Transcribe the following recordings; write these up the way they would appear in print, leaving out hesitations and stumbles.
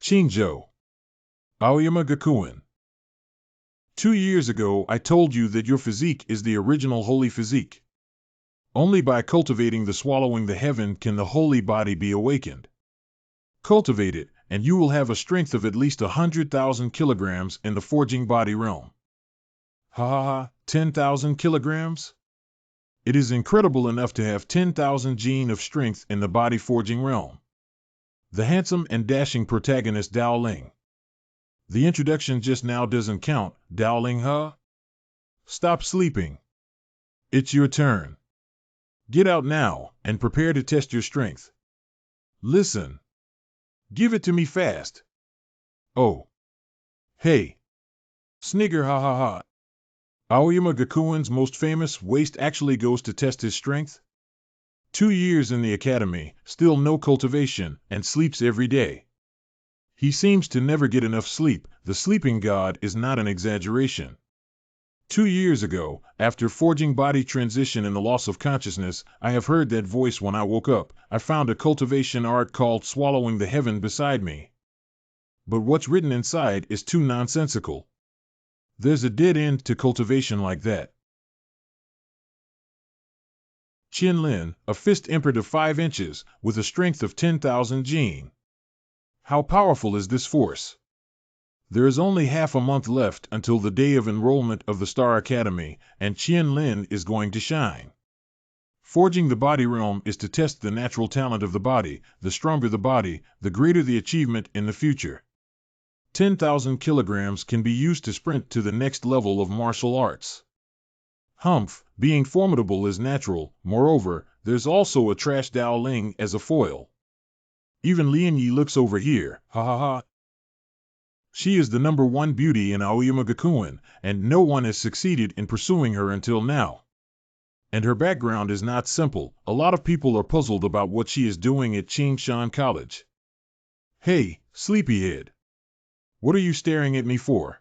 Chinjo. Aoyama Gakuin. 2 years ago I told you that your physique is the original holy physique. Only by cultivating the swallowing the heaven can the holy body be awakened. Cultivate it, and you will have a strength of at least 100,000 kilograms in the forging body realm. Ha ha ha, 10,000 kilograms? It is incredible enough to have 10,000 gene of strength in the body forging realm. The handsome and dashing protagonist Dao Ling. The introduction just now doesn't count, Dao Ling, huh? Stop sleeping. It's your turn. Get out now, and prepare to test your strength. Listen. Give it to me fast. Oh. Hey. Snigger, ha ha ha. Aoyama Gakuin's most famous waste actually goes to test his strength? 2 years in the academy, still no cultivation, and sleeps every day. He seems to never get enough sleep. The sleeping god is not an exaggeration. 2 years ago, after forging body transition and the loss of consciousness, I have heard that voice when I woke up. I found a cultivation art called Swallowing the Heaven beside me. But what's written inside is too nonsensical. There's a dead end to cultivation like that. Qin Lin, a fist imprint of 5 inches, with a strength of 10,000 gene. How powerful is this force? There is only half a month left until the day of enrollment of the Star Academy, and Qin Lin is going to shine. Forging the body realm is to test the natural talent of the body. The stronger the body, the greater the achievement in the future. 10,000 kilograms can be used to sprint to the next level of martial arts. Humph, being formidable is natural. Moreover, there's also a trash Dao Ling as a foil. Even Lian Yi looks over here, ha ha ha. She is the #1 beauty in Aoyama Gakuin, and no one has succeeded in pursuing her until now. And her background is not simple. A lot of people are puzzled about what she is doing at Qingshan College. Hey, sleepyhead. What are you staring at me for?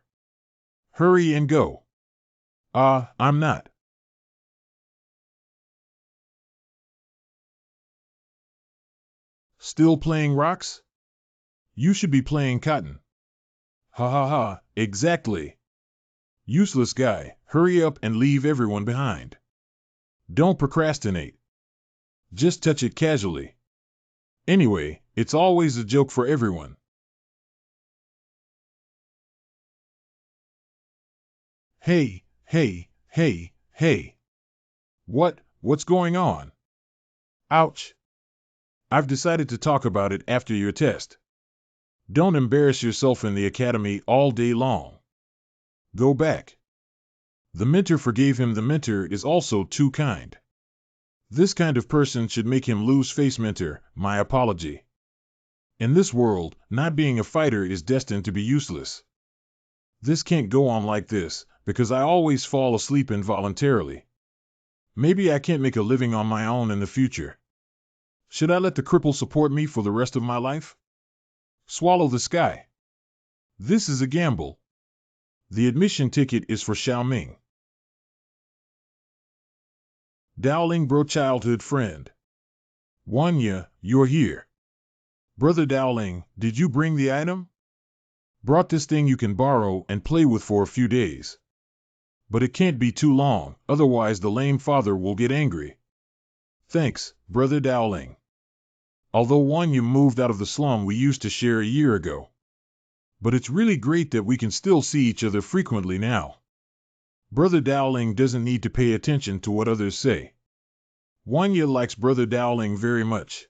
Hurry and go. I'm not. Still playing rocks? You should be playing cotton. Ha ha ha, exactly. Useless guy, hurry up and leave everyone behind. Don't procrastinate. Just touch it casually. Anyway, it's always a joke for everyone. Hey, hey, hey, hey. What's going on? Ouch. I've decided to talk about it after your test. Don't embarrass yourself in the academy all day long. Go back. The mentor forgave him. The mentor is also too kind. This kind of person should make him lose face. Mentor, my apology. In this world, not being a fighter is destined to be useless. This can't go on like this, because I always fall asleep involuntarily. Maybe I can't make a living on my own in the future. Should I let the cripple support me for the rest of my life? Swallow the sky. This is a gamble. The admission ticket is for Xiaoming. Dao Ling bro, childhood friend. Wanya, you're here. Brother Dao Ling, did you bring the item? Brought this thing you can borrow and play with for a few days. But it can't be too long, otherwise the lame father will get angry. Thanks, Brother Dao Ling. Although Wanya moved out of the slum we used to share a year ago. But it's really great that we can still see each other frequently now. Brother Dao Ling doesn't need to pay attention to what others say. Wanya likes Brother Dao Ling very much.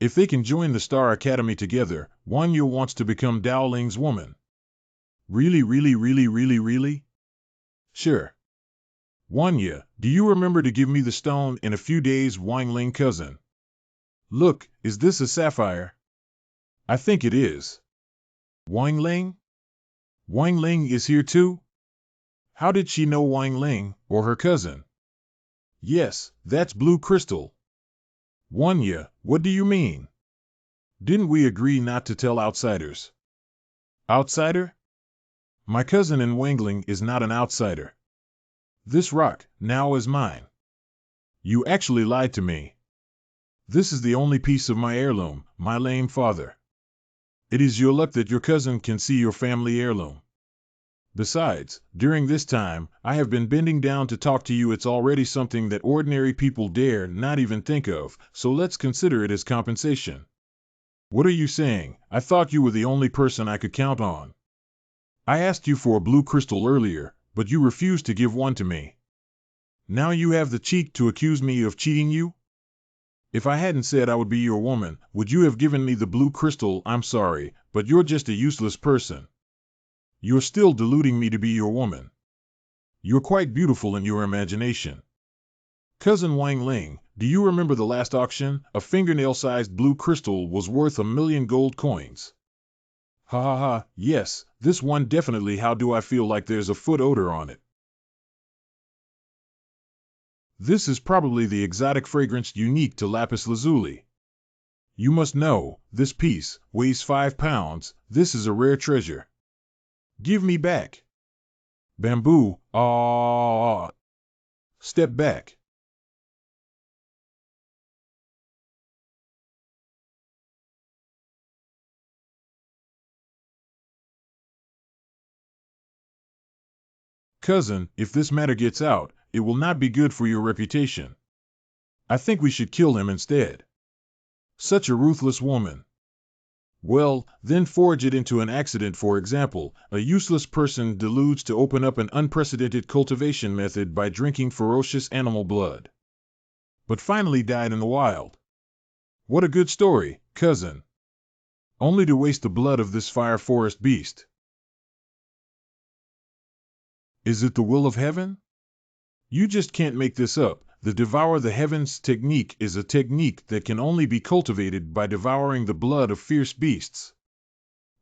If they can join the Star Academy together, Wanya wants to become Dao Ling's woman. Really, really, really, really, really? Sure. Wanya, do you remember to give me the stone in a few days, Wang Ling cousin? Look, is this a sapphire? I think it is. Wang Ling? Wang Ling is here too? How did she know Wang Ling, or her cousin? Yes, that's blue crystal. Wanya, what do you mean? Didn't we agree not to tell outsiders? Outsider? My cousin in Wangling is not an outsider. This rock, now is mine. You actually lied to me. This is the only piece of my heirloom, my lame father. It is your luck that your cousin can see your family heirloom. Besides, during this time, I have been bending down to talk to you. It's already something that ordinary people dare not even think of, so let's consider it as compensation. What are you saying? I thought you were the only person I could count on. I asked you for a blue crystal earlier, but you refused to give one to me. Now you have the cheek to accuse me of cheating you? If I hadn't said I would be your woman, would you have given me the blue crystal? I'm sorry, but you're just a useless person. You're still deluding me to be your woman. You're quite beautiful in your imagination. Cousin Wang Ling, do you remember the last auction? A fingernail-sized blue crystal was worth 1,000,000 gold coins. Ha ha ha, yes, this one definitely. How do I feel like there's a foot odor on it? This is probably the exotic fragrance unique to lapis lazuli. You must know, this piece weighs 5 pounds. This is a rare treasure. Give me back. Bamboo, ah. Step back. Cousin, if this matter gets out, it will not be good for your reputation. I think we should kill him instead. Such a ruthless woman. Well, then forge it into an accident. For example, a useless person deludes to open up an unprecedented cultivation method by drinking ferocious animal blood, but finally died in the wild. What a good story, cousin. Only to waste the blood of this fire forest beast. Is it the will of heaven? You just can't make this up. The devour the heavens technique is a technique that can only be cultivated by devouring the blood of fierce beasts.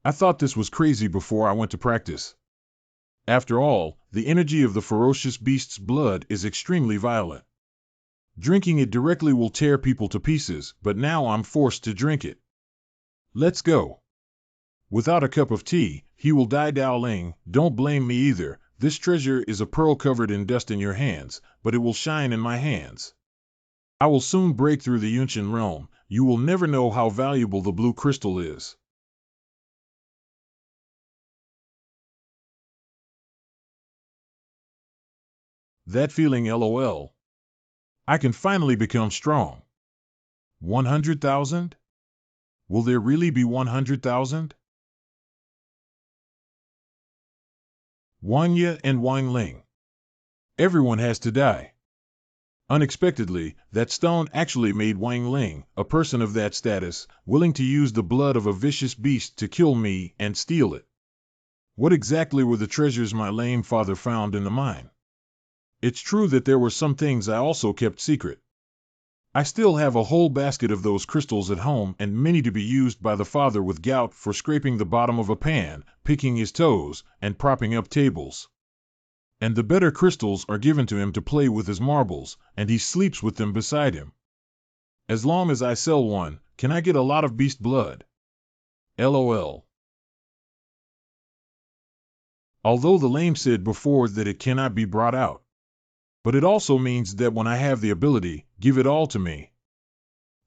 I thought this was crazy before I went to practice. After all, the energy of the ferocious beast's blood is extremely violent. Drinking it directly will tear people to pieces, but now I'm forced to drink it. Let's go. Without a cup of tea, he will die. Dao Ling, don't blame me either. This treasure is a pearl covered in dust in your hands, but it will shine in my hands. I will soon break through the Yunshan realm. You will never know how valuable the blue crystal is. That feeling, lol. I can finally become strong. 100,000? Will there really be 100,000? Wang Ye and Wang Ling. Everyone has to die. Unexpectedly, that stone actually made Wang Ling, a person of that status, willing to use the blood of a vicious beast to kill me and steal it. What exactly were the treasures my lame father found in the mine? It's true that there were some things I also kept secret. I still have a whole basket of those crystals at home, and many to be used by the father with gout for scraping the bottom of a pan, picking his toes, and propping up tables. And the better crystals are given to him to play with as marbles, and he sleeps with them beside him. As long as I sell one, can I get a lot of beast blood? LOL. Although the lame said before that it cannot be brought out. But it also means that when I have the ability, give it all to me.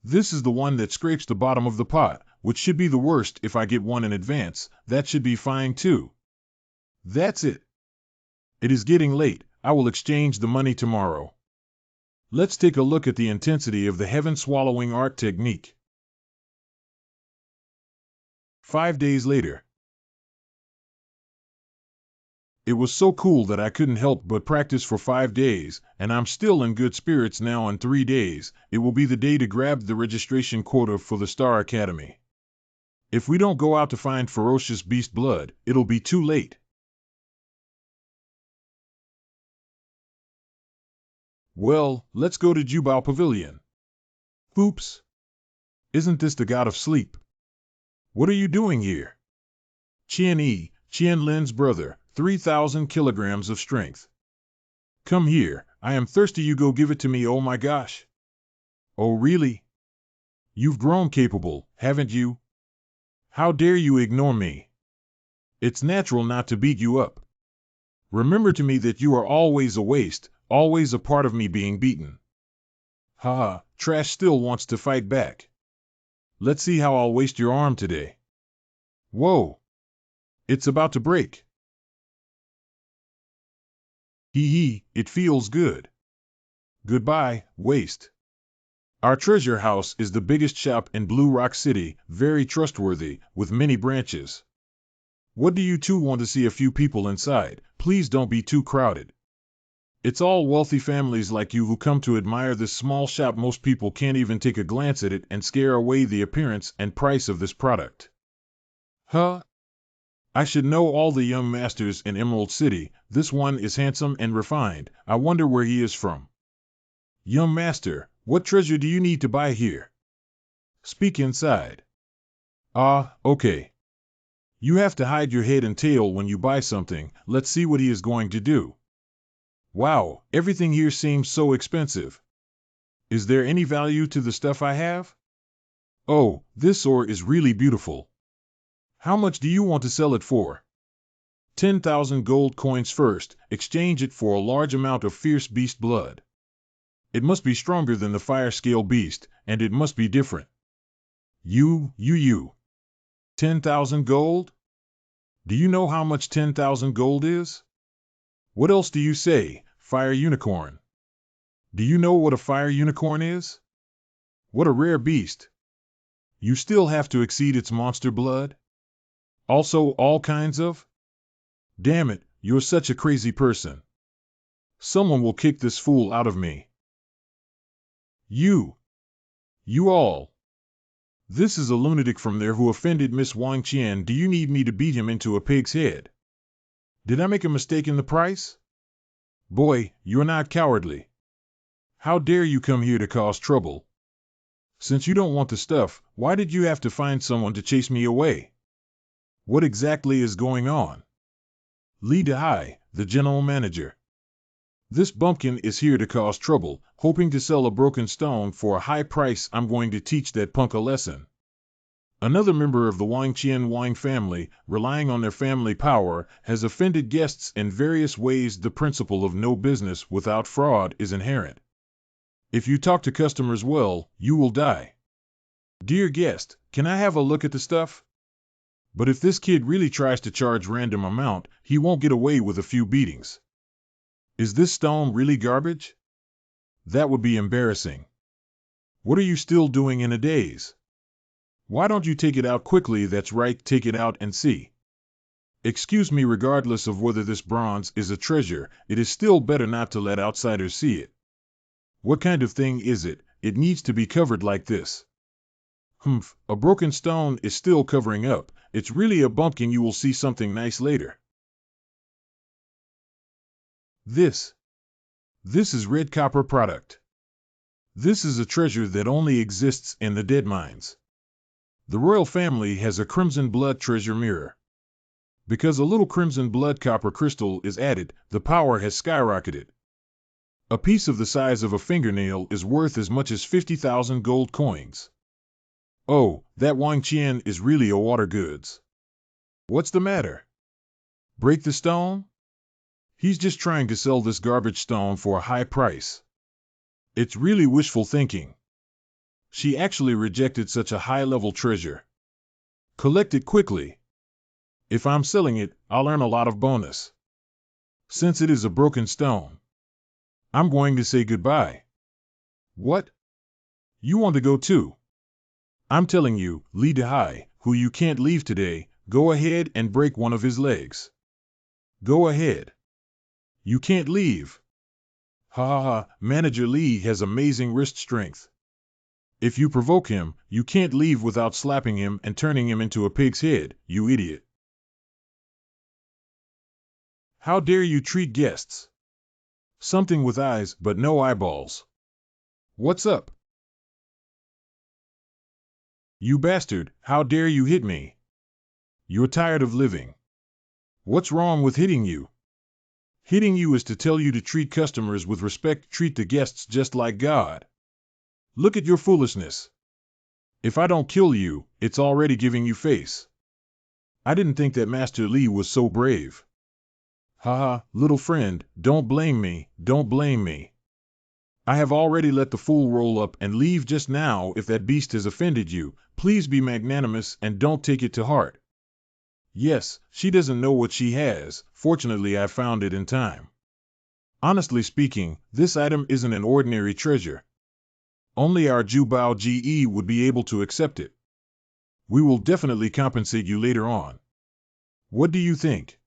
This is the one that scrapes the bottom of the pot, which should be the worst. If I get one in advance, that should be fine too. That's it. It is getting late. I will exchange the money tomorrow. Let's take a look at the intensity of the heaven-swallowing art technique. 5 days later. It was so cool that I couldn't help but practice for 5 days, and I'm still in good spirits now. In 3 days, it will be the day to grab the registration quota for the Star Academy. If we don't go out to find ferocious beast blood, it'll be too late. Well, let's go to Jubao Pavilion. Oops. Isn't this the god of sleep? What are you doing here? Qian Lin's brother, 3,000 kilograms of strength. Come here, I am thirsty. You go give it to me. Oh my gosh. Oh really? You've grown capable, haven't you? How dare you ignore me? It's natural not to beat you up. Remember to me that you are always a waste, always a part of me being beaten. Haha, Trash still wants to fight back. Let's see how I'll waste your arm today. Whoa! It's about to break. Hee hee, it feels good. Goodbye, waste. Our treasure house is the biggest shop in Blue Rock City, very trustworthy, with many branches. What do you two want to see a few people inside? Please don't be too crowded. It's all wealthy families like you who come to admire this small shop. Most people can't even take a glance at it and scare away the appearance and price of this product. Huh? I should know all the young masters in Emerald City. This one is handsome and refined. I wonder where he is from. Young master, what treasure do you need to buy here? Speak inside. Ah, okay. You have to hide your head and tail when you buy something. Let's see what he is going to do. Wow, everything here seems so expensive. Is there any value to the stuff I have? Oh, this ore is really beautiful. How much do you want to sell it for? 10,000 gold coins first. Exchange it for a large amount of fierce beast blood. It must be stronger than the fire scale beast, and it must be different. You. 10,000 gold? Do you know how much 10,000 gold is? What else do you say, fire unicorn? Do you know what a fire unicorn is? What a rare beast. You still have to exceed its monster blood? Also all kinds of? Damn it, you're such a crazy person. Someone will kick this fool out of me. You all. This is a lunatic from there who offended Miss Wang Qian. Do you need me to beat him into a pig's head? Did I make a mistake in the price? Boy, you're not cowardly. How dare you come here to cause trouble? Since you don't want the stuff, why did you have to find someone to chase me away? What exactly is going on? Li Dehai, the general manager. This bumpkin is here to cause trouble, hoping to sell a broken stone for a high price. I'm going to teach that punk a lesson. Another member of the Wang Qian Wang family, relying on their family power, has offended guests in various ways. The principle of no business without fraud is inherent. If you talk to customers well, you will die. Dear guest, can I have a look at the stuff? But if this kid really tries to charge random amount, he won't get away with a few beatings. Is this stone really garbage? That would be embarrassing. What are you still doing in a daze? Why don't you take it out quickly? That's right, take it out and see. Excuse me, regardless of whether this bronze is a treasure, it is still better not to let outsiders see it. What kind of thing is it? It needs to be covered like this. Humph, a broken stone is still covering up. It's really a bumpkin. You will see something nice later. This is red copper product. This is a treasure that only exists in the dead mines. The royal family has a crimson blood treasure mirror. Because a little crimson blood copper crystal is added, the power has skyrocketed. A piece of the size of a fingernail is worth as much as 50,000 gold coins. Oh, that Wang Qian is really a water goods. What's the matter? Break the stone? He's just trying to sell this garbage stone for a high price. It's really wishful thinking. She actually rejected such a high-level treasure. Collect it quickly. If I'm selling it, I'll earn a lot of bonus. Since it is a broken stone, I'm going to say goodbye. What? You want to go too? I'm telling you, Li Dehai, who you can't leave today, go ahead and break one of his legs. Go ahead. You can't leave. Ha ha ha, Manager Li has amazing wrist strength. If you provoke him, you can't leave without slapping him and turning him into a pig's head, you idiot. How dare you treat guests? Something with eyes but no eyeballs. What's up? You bastard, how dare you hit me? You're tired of living. What's wrong with hitting you? Hitting you is to tell you to treat customers with respect, treat the guests just like God. Look at your foolishness. If I don't kill you, it's already giving you face. I didn't think that Master Li was so brave. Haha, little friend, don't blame me, don't blame me. I have already let the fool roll up and leave just now. If that beast has offended you, please be magnanimous and don't take it to heart. Yes, she doesn't know what she has. Fortunately, I found it in time. Honestly speaking, this item isn't an ordinary treasure. Only our Jubao GE would be able to accept it. We will definitely compensate you later on. What do you think?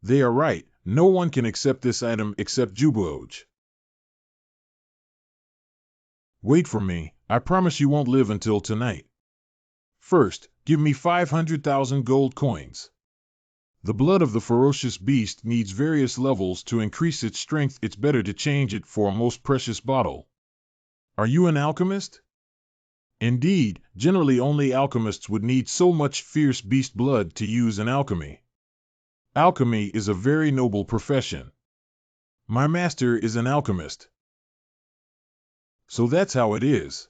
They are right. No one can accept this item except Juboj. Wait for me. I promise you won't live until tonight. First, give me 500,000 gold coins. The blood of the ferocious beast needs various levels to increase its strength. It's better to change it for a most precious bottle. Are you an alchemist? Indeed, generally only alchemists would need so much fierce beast blood to use in alchemy. Alchemy is a very noble profession. My master is an alchemist. So that's how it is.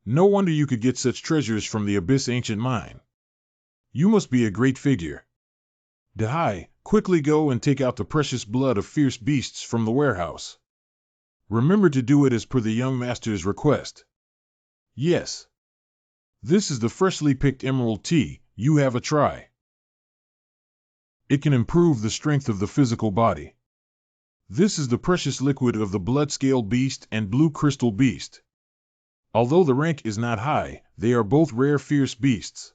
No wonder you could get such treasures from the Abyss Ancient Mine. You must be a great figure. Dehai, quickly go and take out the precious blood of fierce beasts from the warehouse. Remember to do it as per the young master's request. Yes. This is the freshly picked emerald tea. You have a try. It can improve the strength of the physical body. This is the precious liquid of the blood scale beast and blue crystal beast. Although the rank is not high, they are both rare fierce beasts.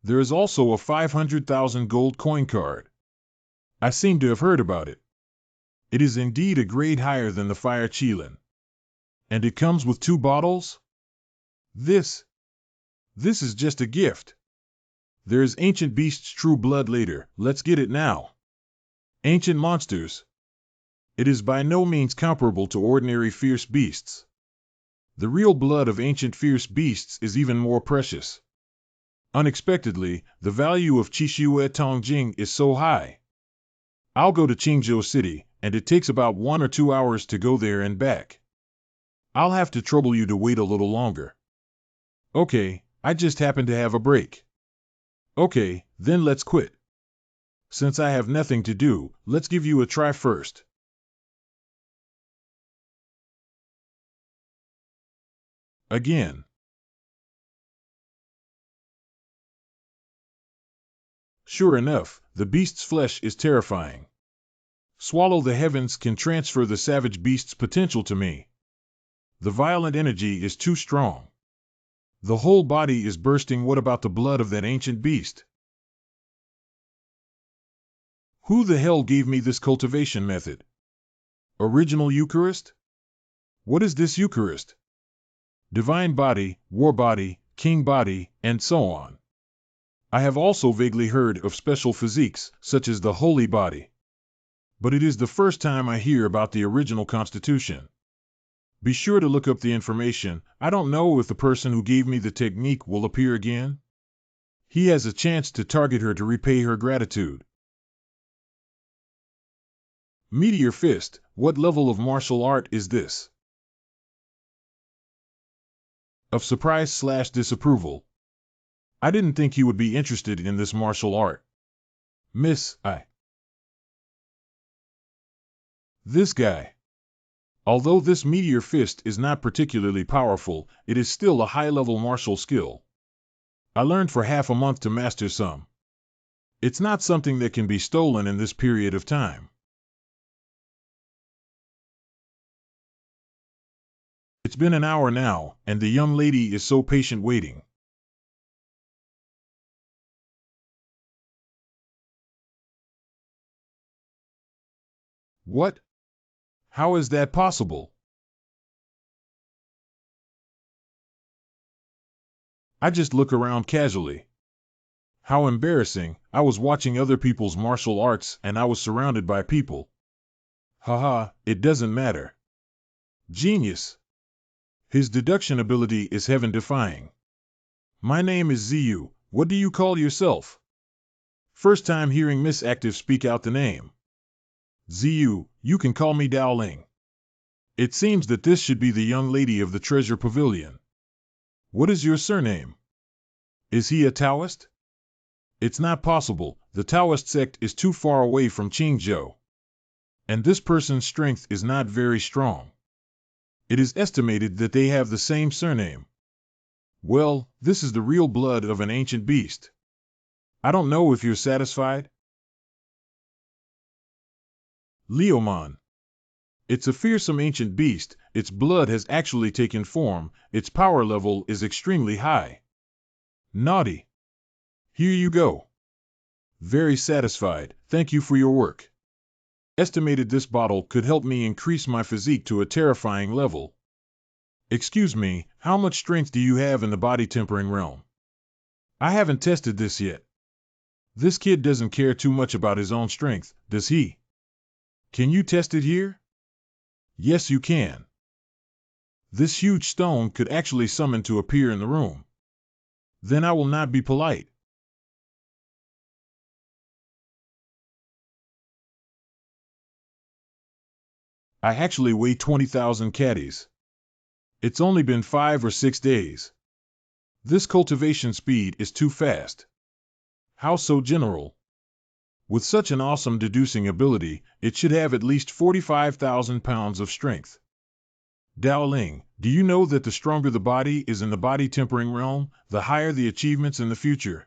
There is also a 500,000 gold coin card. I seem to have heard about it. It is indeed a grade higher than the fire Qilin. And it comes with 2 bottles? This is just a gift. There is Ancient Beast's true blood later. Let's get it now. Ancient monsters. It is by no means comparable to ordinary fierce beasts. The real blood of ancient fierce beasts is even more precious. Unexpectedly, the value of Qishue Tongjing is so high. I'll go to Qingzhou City, and it takes about 1 or 2 hours to go there and back. I'll have to trouble you to wait a little longer. Okay, I just happen to have a break. Okay, then let's quit. Since I have nothing to do, let's give you a try first. Again. Sure enough, the beast's flesh is terrifying. Swallow the Heavens can transfer the savage beast's potential to me. The violent energy is too strong. The whole body is bursting. What about the blood of that ancient beast? Who the hell gave me this cultivation method? Original Eucharist? What is this Eucharist? Divine body, war body, king body, and so on. I have also vaguely heard of special physiques, such as the holy body. But it is the first time I hear about the original constitution. Be sure to look up the information. I don't know if the person who gave me the technique will appear again. He has a chance to target her to repay her gratitude. Meteor Fist, what level of martial art is this? Of surprise/disapproval. I didn't think he would be interested in this martial art. Miss, This guy. Although this Meteor Fist is not particularly powerful, it is still a high-level martial skill. I learned for half a month to master some. It's not something that can be stolen in this period of time. It's been an hour now, and the young lady is so patient waiting. What? How is that possible? I just look around casually. How embarrassing. I was watching other people's martial arts and I was surrounded by people. Haha, it doesn't matter. Genius. His deduction ability is heaven-defying. My name is Ziyu. What do you call yourself? First time hearing Miss Active speak out the name. Ziyu, you can call me Dowling. It seems that this should be the young lady of the treasure pavilion. What is your surname? Is he a Taoist? It's not possible. The Taoist sect is too far away from Qingzhou. And this person's strength is not very strong. It is estimated that they have the same surname. Well, this is the real blood of an ancient beast. I don't know if you're satisfied. Leomon. It's a fearsome ancient beast, its blood has actually taken form, its power level is extremely high. Naughty. Here you go. Very satisfied, thank you for your work. Estimated this bottle could help me increase my physique to a terrifying level. Excuse me, how much strength do you have in the body tempering realm? I haven't tested this yet. This kid doesn't care too much about his own strength, does he? Can you test it here? Yes, you can. This huge stone could actually summon to appear in the room. Then I will not be polite. I actually weigh 20,000 caddies. It's only been 5 or 6 days. This cultivation speed is too fast. How so, General? With such an awesome deducing ability, it should have at least 45,000 pounds of strength. Dowling, do you know that the stronger the body is in the body tempering realm, the higher the achievements in the future?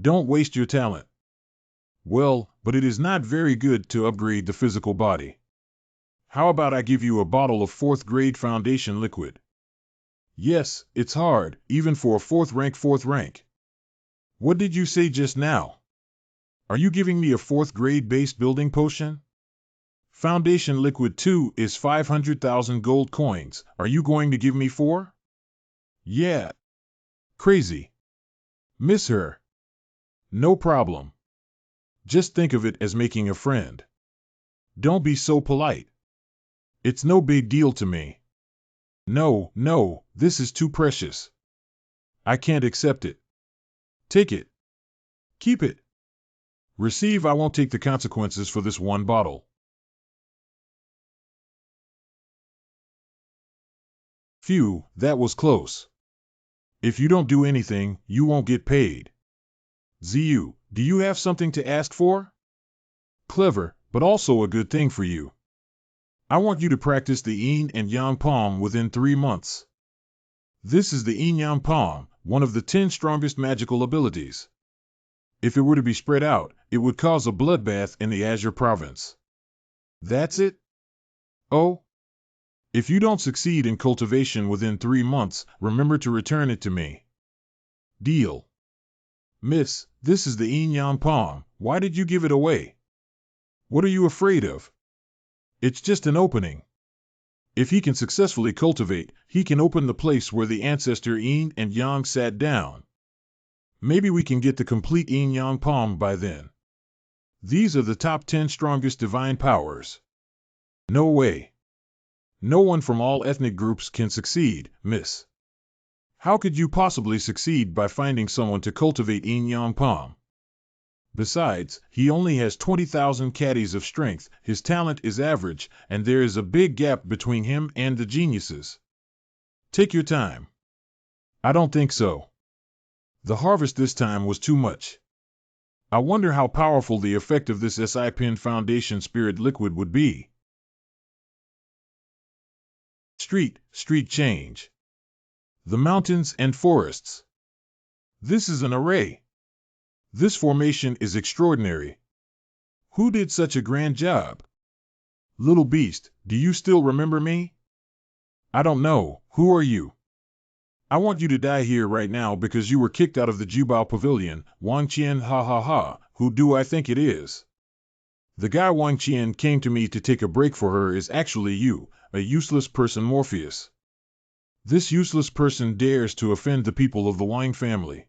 Don't waste your talent. Well, but it is not very good to upgrade the physical body. How about I give you a bottle of 4th grade foundation liquid? Yes, it's hard, even for a 4th rank. What did you say just now? Are you giving me a 4th grade base building potion? Foundation liquid 2 is 500,000 gold coins. Are you going to give me 4? Yeah. Crazy. Miss her. No problem. Just think of it as making a friend. Don't be so polite. It's no big deal to me. No, this is too precious. I can't accept it. Take it. Keep it. Receive. I won't take the consequences for this one bottle. Phew, that was close. If you don't do anything, you won't get paid. Ziyu, do you have something to ask for? Clever, but also a good thing for you. I want you to practice the Yin and Yang Palm within 3 months. This is the Yin Yang Palm, one of the 10 strongest magical abilities. If it were to be spread out, it would cause a bloodbath in the Azure province. That's it? Oh? If you don't succeed in cultivation within 3 months, remember to return it to me. Deal. Miss, this is the Yin Yang Palm. Why did you give it away? What are you afraid of? It's just an opening. If he can successfully cultivate, he can open the place where the ancestor Yin and Yang sat down. Maybe we can get the complete Yin Yang Palm by then. These are the top 10 strongest divine powers. No way. No one from all ethnic groups can succeed, miss. How could you possibly succeed by finding someone to cultivate Yin Yang Palm? Besides, he only has 20,000 caddies of strength, his talent is average, and there is a big gap between him and the geniuses. Take your time. I don't think so. The harvest this time was too much. I wonder how powerful the effect of this SI-Pin Foundation Spirit Liquid would be. Street change. The mountains and forests. This is an array. This formation is extraordinary. Who did such a grand job? Little beast, do you still remember me? I don't know, who are you? I want you to die here right now because you were kicked out of the Jubao Pavilion. Wang Qian, ha, who do I think it is? The guy Wang Qian came to me to take a break for her is actually you, a useless person Morpheus. This useless person dares to offend the people of the Wang family.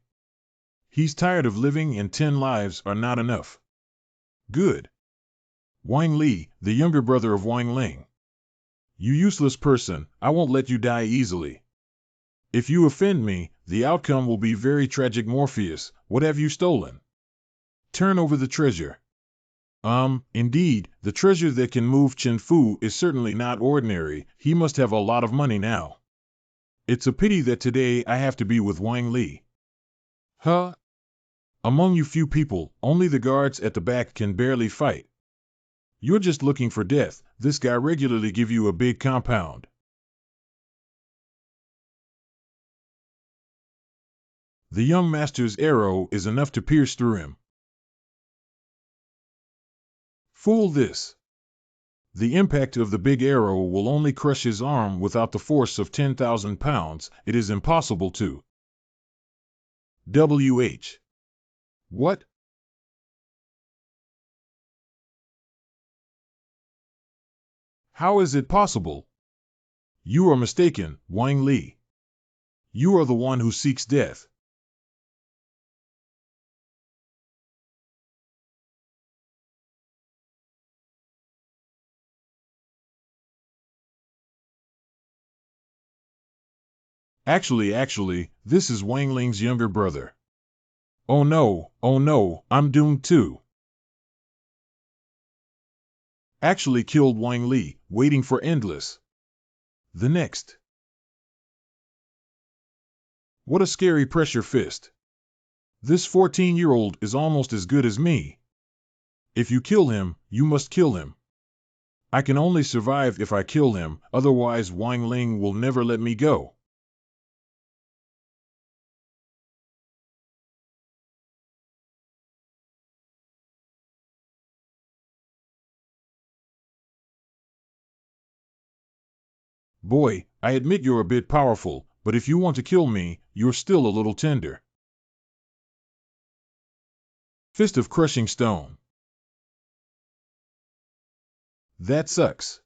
He's tired of living and 10 lives are not enough. Good. Wang Li, the younger brother of Wang Ling. You useless person, I won't let you die easily. If you offend me, the outcome will be very tragic. Morpheus, what have you stolen? Turn over the treasure. Indeed, the treasure that can move Chen Fu is certainly not ordinary. He must have a lot of money now. It's a pity that today I have to be with Wang Li. Huh? Among you few people, only the guards at the back can barely fight. You're just looking for death. This guy regularly give you a big compound. The young master's arrow is enough to pierce through him. Fool this! The impact of the big arrow will only crush his arm without the force of 10,000 pounds. It is impossible to. WH. What? How is it possible? You are mistaken, Wang Li. You are the one who seeks death. Actually, this is Wang Ling's younger brother. Oh no, I'm doomed too. Actually killed Wang Li, waiting for endless. The next. What a scary pressure fist. This 14-year-old is almost as good as me. If you kill him, you must kill him. I can only survive if I kill him, otherwise Wang Ling will never let me go. Boy, I admit you're a bit powerful, but if you want to kill me, you're still a little tender. Fist of crushing stone. That sucks.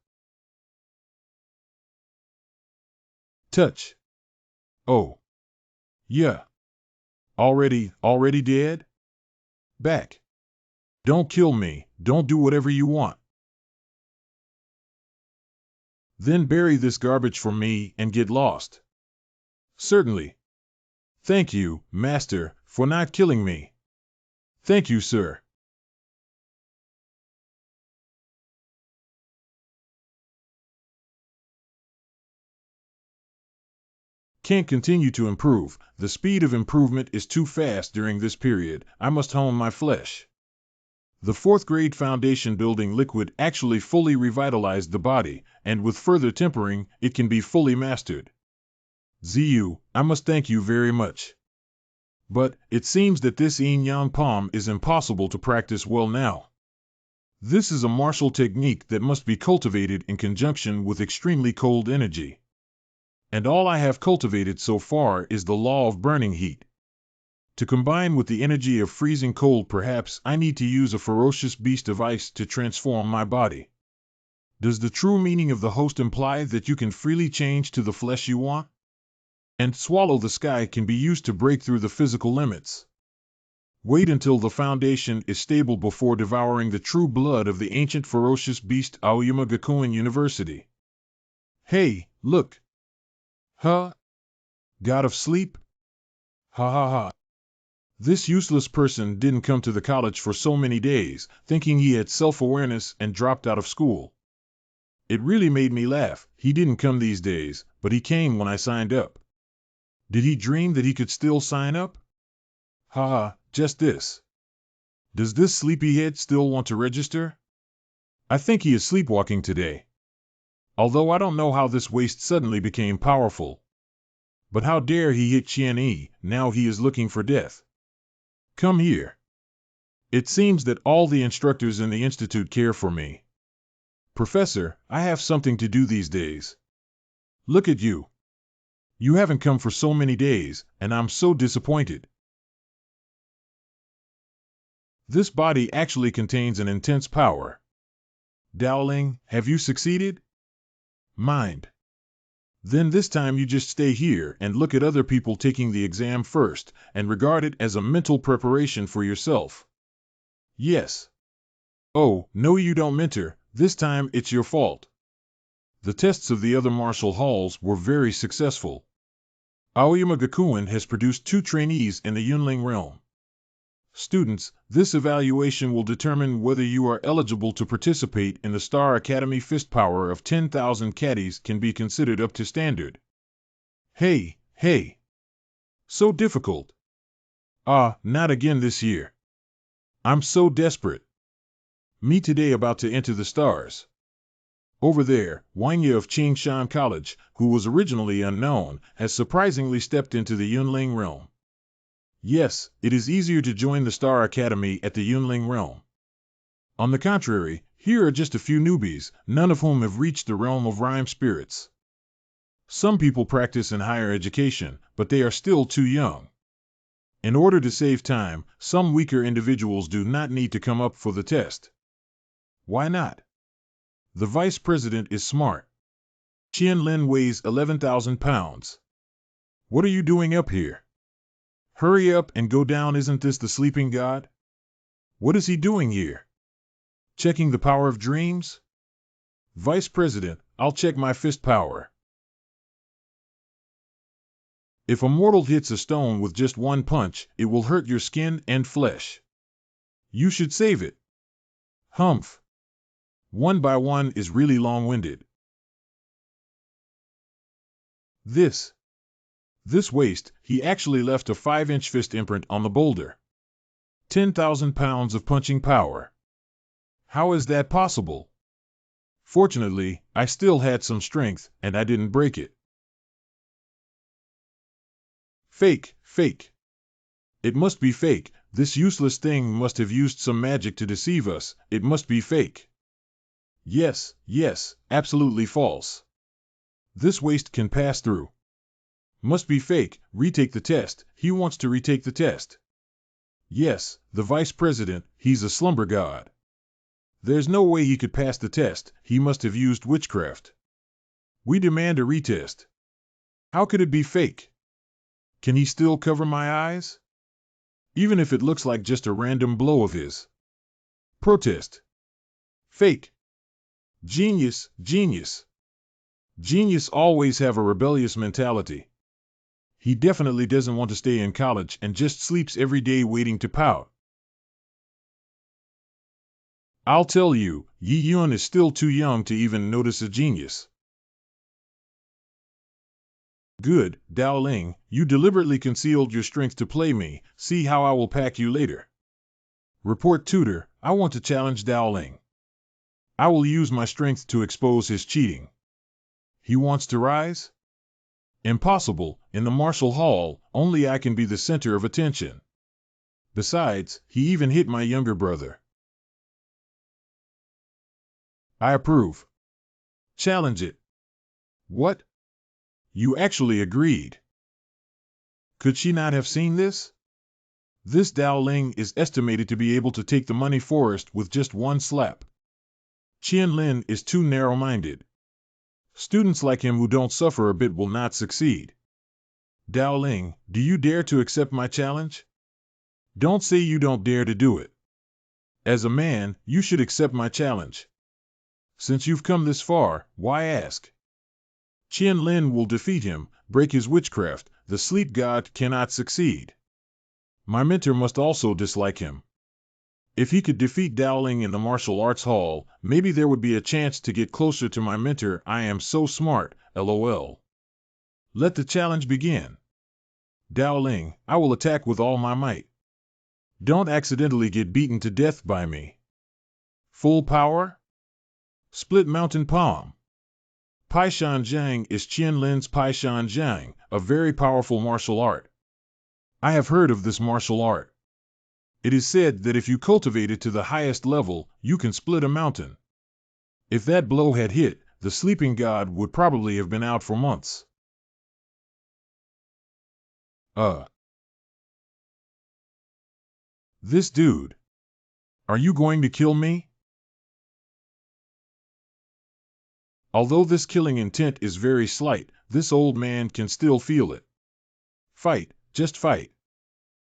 Touch. Oh. Yeah. Already dead? Back. Don't kill me, don't do whatever you want. Then bury this garbage for me and get lost. Certainly. Thank you, Master, for not killing me. Thank you, sir. Can't continue to improve. The speed of improvement is too fast during this period. I must hone my flesh. The 4th grade foundation building liquid actually fully revitalized the body, and with further tempering, it can be fully mastered. Ziyu, I must thank you very much. But, it seems that this yin yang palm is impossible to practice well now. This is a martial technique that must be cultivated in conjunction with extremely cold energy. And all I have cultivated so far is the law of burning heat. To combine with the energy of freezing cold, perhaps I need to use a ferocious beast of ice to transform my body. Does the true meaning of the host imply that you can freely change to the flesh you want? And swallow the sky can be used to break through the physical limits. Wait until the foundation is stable before devouring the true blood of the ancient ferocious beast Aoyama Gakuen University. Hey, look! Huh? God of sleep? Ha ha ha. This useless person didn't come to the college for so many days, thinking he had self-awareness and dropped out of school. It really made me laugh. He didn't come these days, but he came when I signed up. Did he dream that he could still sign up? Ha ha, just this. Does this sleepyhead still want to register? I think he is sleepwalking today. Although I don't know how this waste suddenly became powerful. But how dare he hit Qian-Yi, now he is looking for death. Come here. It seems that all the instructors in the institute care for me. Professor, I have something to do these days. Look at you. You haven't come for so many days, and I'm so disappointed. This body actually contains an intense power. Dowling, have you succeeded? Mind. Then this time you just stay here and look at other people taking the exam first, and regard it as a mental preparation for yourself. Yes. Oh, no you don't mentor, this time it's your fault. The tests of the other martial halls were very successful. Aoyama Gakuen has produced 2 trainees in the Yunling realm. Students, this evaluation will determine whether you are eligible to participate in the Star Academy. Fist power of 10,000 caddies can be considered up to standard. Hey. So difficult. Not again this year. I'm so desperate. Me today about to enter the stars. Over there, Wanya of Qingshan College, who was originally unknown, has surprisingly stepped into the Yunling realm. Yes, it is easier to join the Star Academy at the Yunling realm. On the contrary, here are just a few newbies, none of whom have reached the realm of rhyme spirits. Some people practice in higher education, but they are still too young. In order to save time, some weaker individuals do not need to come up for the test. Why not? The vice president is smart. Qian Lin weighs 11,000 pounds. What are you doing up here? Hurry up and go down, isn't this the sleeping god? What is he doing here? Checking the power of dreams? Vice President, I'll check my fist power. If a mortal hits a stone with just one punch, it will hurt your skin and flesh. You should save it. Humph. One by one is really long-winded. This waste, he actually left a 5-inch fist imprint on the boulder. 10,000 pounds of punching power. How is that possible? Fortunately, I still had some strength, and I didn't break it. Fake, fake. It must be fake. This useless thing must have used some magic to deceive us. It must be fake. Yes, yes, absolutely false. This waste can pass through. Must be fake. Retake the test. He wants to retake the test. Yes, the vice president, he's a slumber god. There's no way he could pass the test. He must have used witchcraft. We demand a retest. How could it be fake? Can he still cover my eyes? Even if it looks like just a random blow of his. Protest. Fake. Genius, genius. Genius always have a rebellious mentality. He definitely doesn't want to stay in college and just sleeps every day waiting to pout. I'll tell you, Yi Yun is still too young to even notice a genius. Good, Dao Ling, you deliberately concealed your strength to play me. See how I will pack you later. Report tutor, I want to challenge Dao Ling. I will use my strength to expose his cheating. He wants to rise? Impossible. In the martial hall, only I can be the center of attention. Besides, he even hit my younger brother. I approve. Challenge it. What? You actually agreed. Could she not have seen this? This Dao Ling is estimated to be able to take the money forest with just one slap. Qian Lin is too narrow-minded. Students like him who don't suffer a bit will not succeed. Dao Ling, do you dare to accept my challenge? Don't say you don't dare to do it. As a man, you should accept my challenge. Since you've come this far, why ask? Qian Lin will defeat him, break his witchcraft. The sleep god cannot succeed. My mentor must also dislike him. If he could defeat Dao Ling in the martial arts hall, maybe there would be a chance to get closer to my mentor. I am so smart, lol. Let the challenge begin. Dao Ling, I will attack with all my might. Don't accidentally get beaten to death by me. Full power? Split mountain palm. Pai Shan Jiang is Qian Lin's Pai Shan Jiang, a very powerful martial art. I have heard of this martial art. It is said that if you cultivate it to the highest level, you can split a mountain. If that blow had hit, the sleeping god would probably have been out for months. This dude. Are you going to kill me? Although this killing intent is very slight, this old man can still feel it. Fight, just fight.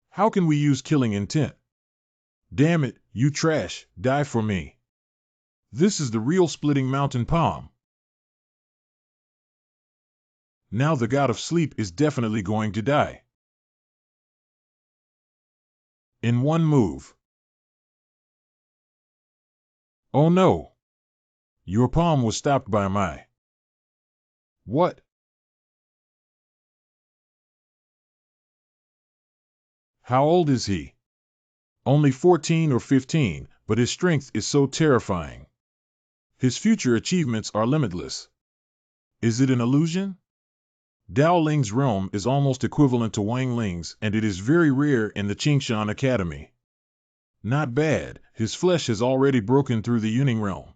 How can we use killing intent? Damn it, you trash, die for me. This is the real splitting mountain palm. Now the god of sleep is definitely going to die. In one move. Oh no. Your palm was stopped by my... What? How old is he? Only 14 or 15, but his strength is so terrifying. His future achievements are limitless. Is it an illusion? Dao Ling's realm is almost equivalent to Wang Ling's, and it is very rare in the Qingshan Academy. Not bad, his flesh has already broken through the Yuning realm.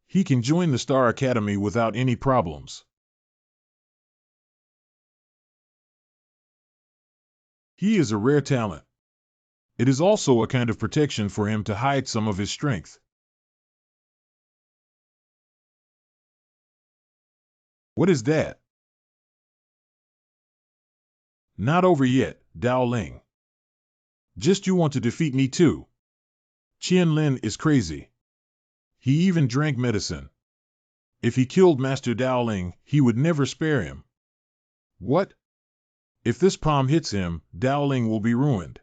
He can join the Star Academy without any problems. He is a rare talent. It is also a kind of protection for him to hide some of his strength. What is that? Not over yet, Dao Ling. Just you want to defeat me too. Qian Lin is crazy. He even drank medicine. If he killed Master Dao Ling, he would never spare him. What? If this palm hits him, Dao Ling will be ruined.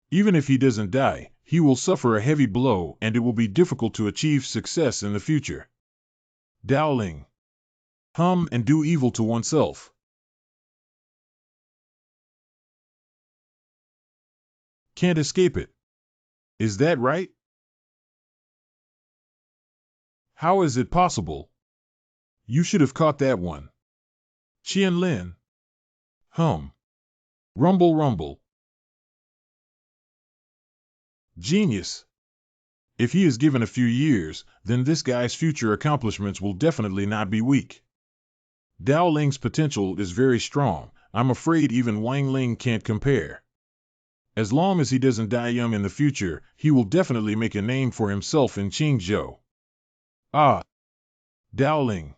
Even if he doesn't die, he will suffer a heavy blow and it will be difficult to achieve success in the future. Dao Ling. Hum and do evil to oneself. Can't escape it. Is that right? How is it possible? You should have caught that one. Qian Lin. Hum. Rumble rumble. Genius. If he is given a few years, then this guy's future accomplishments will definitely not be weak. Dao Ling's potential is very strong. I'm afraid even Wang Ling can't compare. As long as he doesn't die young in the future, he will definitely make a name for himself in Qingzhou. Ah! Dao Ling.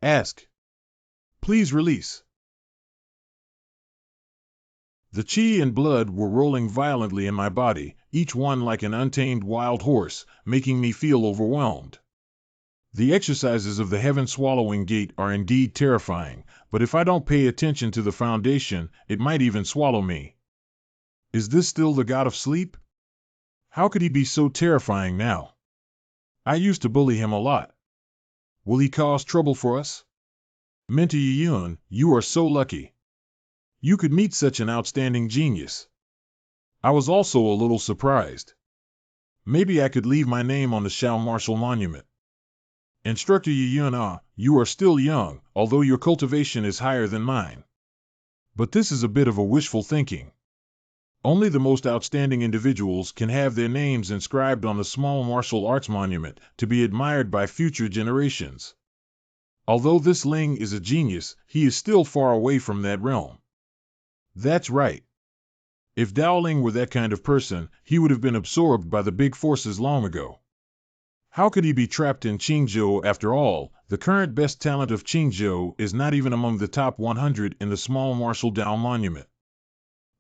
Ask. Please release. The qi and blood were rolling violently in my body, each one like an untamed wild horse, making me feel overwhelmed. The exercises of the Heaven Swallowing Gate are indeed terrifying, but if I don't pay attention to the foundation, it might even swallow me. Is this still the god of sleep? How could he be so terrifying now? I used to bully him a lot. Will he cause trouble for us? Minty Yun, you are so lucky. You could meet such an outstanding genius. I was also a little surprised. Maybe I could leave my name on the Shao Martial Monument. Instructor Yun, you are still young, although your cultivation is higher than mine. But this is a bit of a wishful thinking. Only the most outstanding individuals can have their names inscribed on the small martial arts monument to be admired by future generations. Although this Ling is a genius, he is still far away from that realm. That's right. If Dao Ling were that kind of person, he would have been absorbed by the big forces long ago. How could he be trapped in Qingzhou after all? The current best talent of Qingzhou is not even among the top 100 in the small martial Dao monument.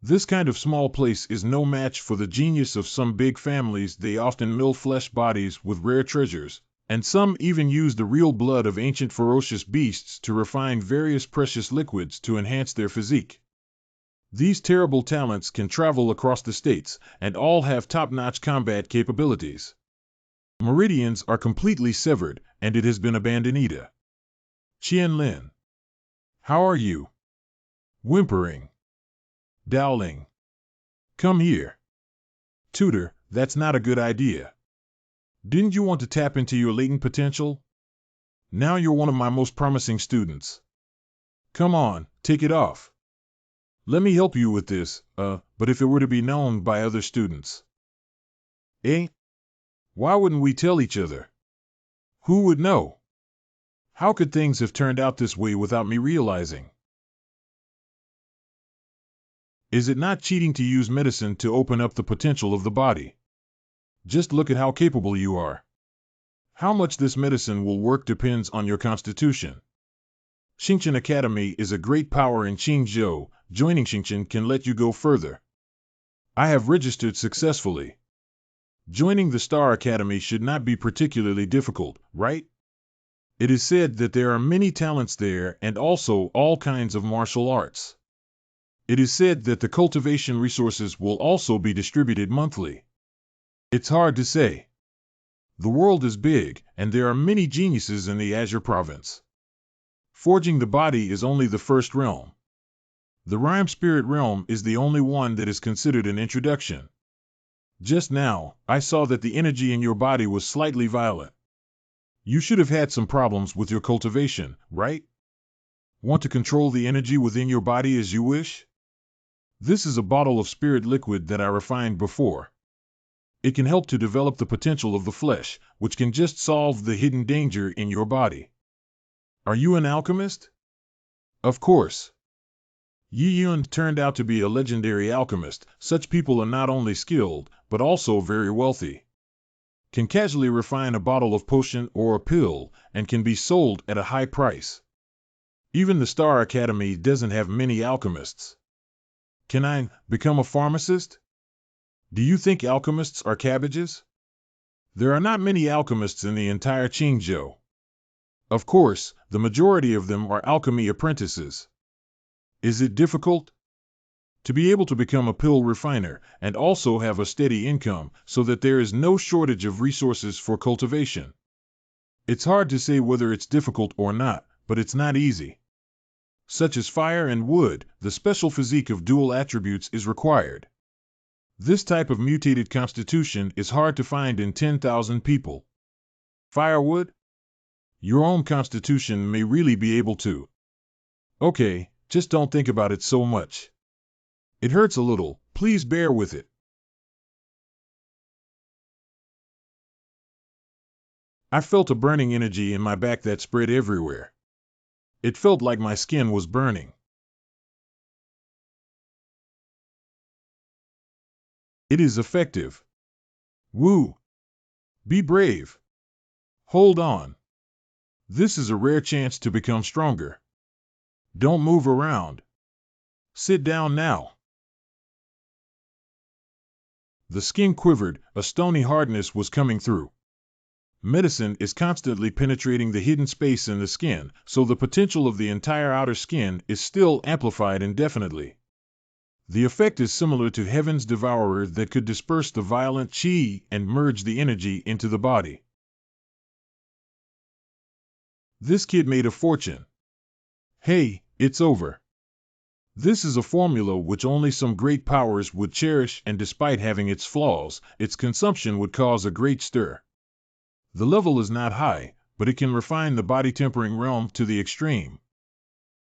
This kind of small place is no match for the genius of some big families. They often mill flesh bodies with rare treasures, and some even use the real blood of ancient ferocious beasts to refine various precious liquids to enhance their physique. These terrible talents can travel across the states, and all have top-notch combat capabilities. Meridians are completely severed, and it has been abandoned. Qian Lin. How are you? Whimpering. Dao Ling. Come here. Tutor, that's not a good idea. Didn't you want to tap into your latent potential? Now you're one of my most promising students. Come on, take it off. Let me help you with this, but if it were to be known by other students. Eh? Why wouldn't we tell each other? Who would know? How could things have turned out this way without me realizing? Is it not cheating to use medicine to open up the potential of the body? Just look at how capable you are. How much this medicine will work depends on your constitution. Xingqian Academy is a great power in Qingzhou. Joining Xingqian can let you go further. I have registered successfully. Joining the Star Academy should not be particularly difficult, right? It is said that there are many talents there and also all kinds of martial arts. It is said that the cultivation resources will also be distributed monthly. It's hard to say. The world is big, and there are many geniuses in the Azure Province. Forging the body is only the first realm. The Rhyme Spirit realm is the only one that is considered an introduction. Just now, I saw that the energy in your body was slightly violent. You should have had some problems with your cultivation, right? Want to control the energy within your body as you wish? This is a bottle of spirit liquid that I refined before. It can help to develop the potential of the flesh, which can just solve the hidden danger in your body. Are you an alchemist? Of course. Yi Yun turned out to be a legendary alchemist. Such people are not only skilled, but also very wealthy. Can casually refine a bottle of potion or a pill, and can be sold at a high price. Even the Star Academy doesn't have many alchemists. Can I become a pharmacist? Do you think alchemists are cabbages? There are not many alchemists in the entire Qingzhou. Of course, the majority of them are alchemy apprentices. Is it difficult? To be able to become a pill refiner and also have a steady income so that there is no shortage of resources for cultivation. It's hard to say whether it's difficult or not, but it's not easy. Such as fire and wood, the special physique of dual attributes is required. This type of mutated constitution is hard to find in 10,000 people. Firewood? Your own constitution may really be able to. Okay, just don't think about it so much. It hurts a little, please bear with it. I felt a burning energy in my back that spread everywhere. It felt like my skin was burning. It is effective. Woo! Be brave. Hold on. This is a rare chance to become stronger. Don't move around. Sit down now. The skin quivered, a stony hardness was coming through. Medicine is constantly penetrating the hidden space in the skin, so the potential of the entire outer skin is still amplified indefinitely. The effect is similar to Heaven's Devourer that could disperse the violent qi and merge the energy into the body. This kid made a fortune. Hey, it's over. This is a formula which only some great powers would cherish, and despite having its flaws, its consumption would cause a great stir. The level is not high, but it can refine the body-tempering realm to the extreme.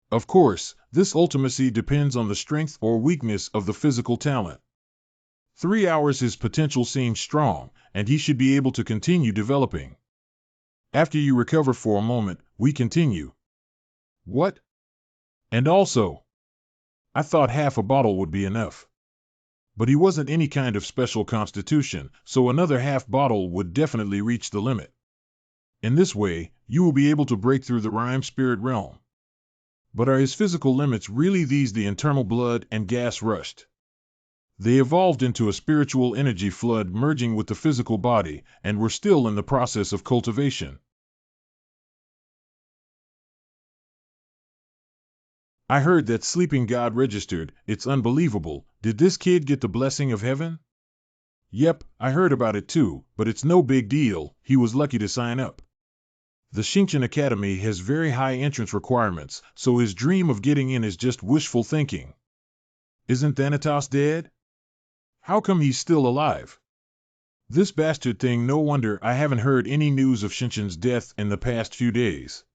Of course, this ultimacy depends on the strength or weakness of the physical talent. 3 hours his potential seems strong, and he should be able to continue developing. After you recover for a moment, we continue. What? And also, I thought half a bottle would be enough. But he wasn't any kind of special constitution, so another half bottle would definitely reach the limit. In this way, you will be able to break through the rhyme spirit realm. But are his physical limits really these? The internal blood and gas rushed. They evolved into a spiritual energy flood merging with the physical body, and were still in the process of cultivation. I heard that Sleeping God registered. It's unbelievable. Did this kid get the blessing of heaven? Yep, I heard about it too, but it's no big deal. He was lucky to sign up. The Xingqian Academy has very high entrance requirements, so his dream of getting in is just wishful thinking. Isn't Thanatos dead? How come he's still alive? This bastard thing, no wonder I haven't heard any news of Xingqian's death in the past few days.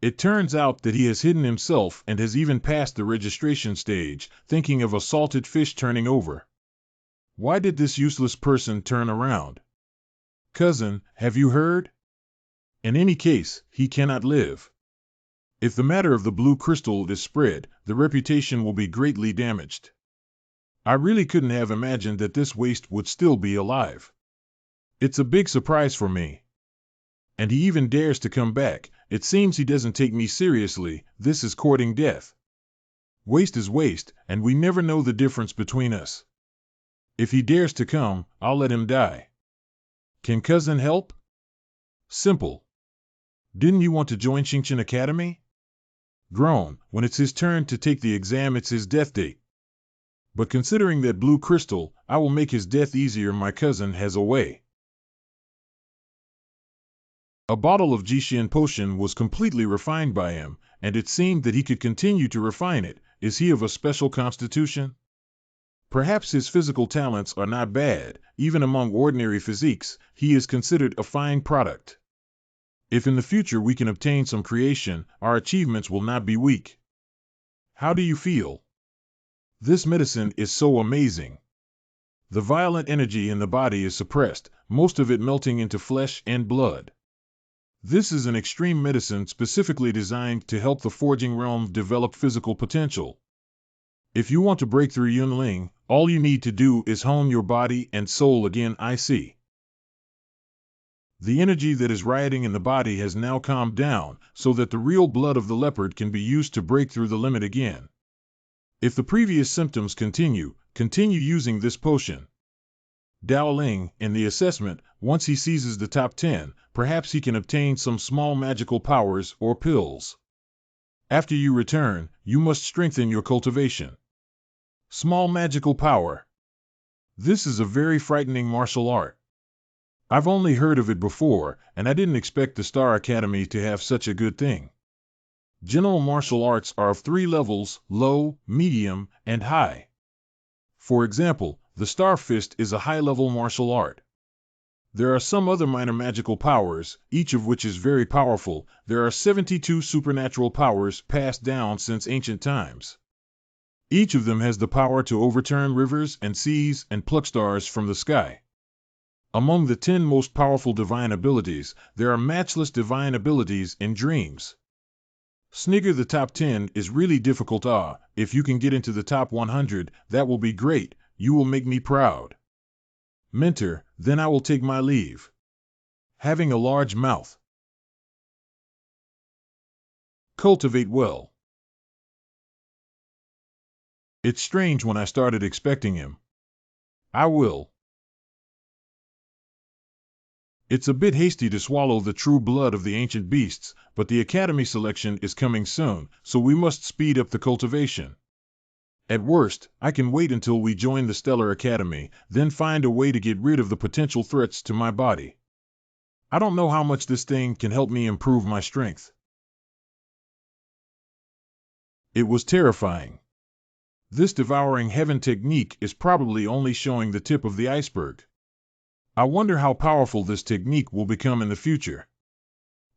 It turns out that he has hidden himself and has even passed the registration stage, thinking of a salted fish turning over. Why did this useless person turn around? Cousin, have you heard? In any case, he cannot live. If the matter of the blue crystal is spread, the reputation will be greatly damaged. I really couldn't have imagined that this waste would still be alive. It's a big surprise for me. And he even dares to come back. It seems he doesn't take me seriously. This is courting death. Waste is waste, and we never know the difference between us. If he dares to come, I'll let him die. Can cousin help? Simple. Didn't you want to join Xingqian Academy? Grown, when it's his turn to take the exam, it's his death date. But considering that blue crystal, I will make his death easier. My cousin has a way. A bottle of Jixian potion was completely refined by him, and it seemed that he could continue to refine it. Is he of a special constitution? Perhaps his physical talents are not bad. Even among ordinary physiques, he is considered a fine product. If in the future we can obtain some creation, our achievements will not be weak. How do you feel? This medicine is so amazing. The violent energy in the body is suppressed, most of it melting into flesh and blood. This is an extreme medicine specifically designed to help the forging realm develop physical potential. If you want to break through Yunling, all you need to do is hone your body and soul again. I see. The energy that is rioting in the body has now calmed down, so that the real blood of the leopard can be used to break through the limit again. If the previous symptoms continue using this potion. Dao Ling, in the assessment, once he seizes the top 10, perhaps he can obtain some small magical powers or pills. After you return, you must strengthen your cultivation. Small magical power. This is a very frightening martial art. I've only heard of it before, and I didn't expect the Star Academy to have such a good thing. General martial arts are of 3 levels: low, medium, and high. For example, the Star Fist is a high-level martial art. There are some other minor magical powers, each of which is very powerful. There are 72 supernatural powers passed down since ancient times. Each of them has the power to overturn rivers and seas and pluck stars from the sky. Among the 10 most powerful divine abilities, there are matchless divine abilities in dreams. Snigger the top 10 is really difficult. If you can get into the top 100, that will be great. You will make me proud. Mentor, then I will take my leave. Having a large mouth. Cultivate well. It's strange when I started expecting him. I will. It's a bit hasty to swallow the true blood of the ancient beasts, but the Academy selection is coming soon, so we must speed up the cultivation. At worst, I can wait until we join the Stellar Academy, then find a way to get rid of the potential threats to my body. I don't know how much this thing can help me improve my strength. It was terrifying. This devouring heaven technique is probably only showing the tip of the iceberg. I wonder how powerful this technique will become in the future.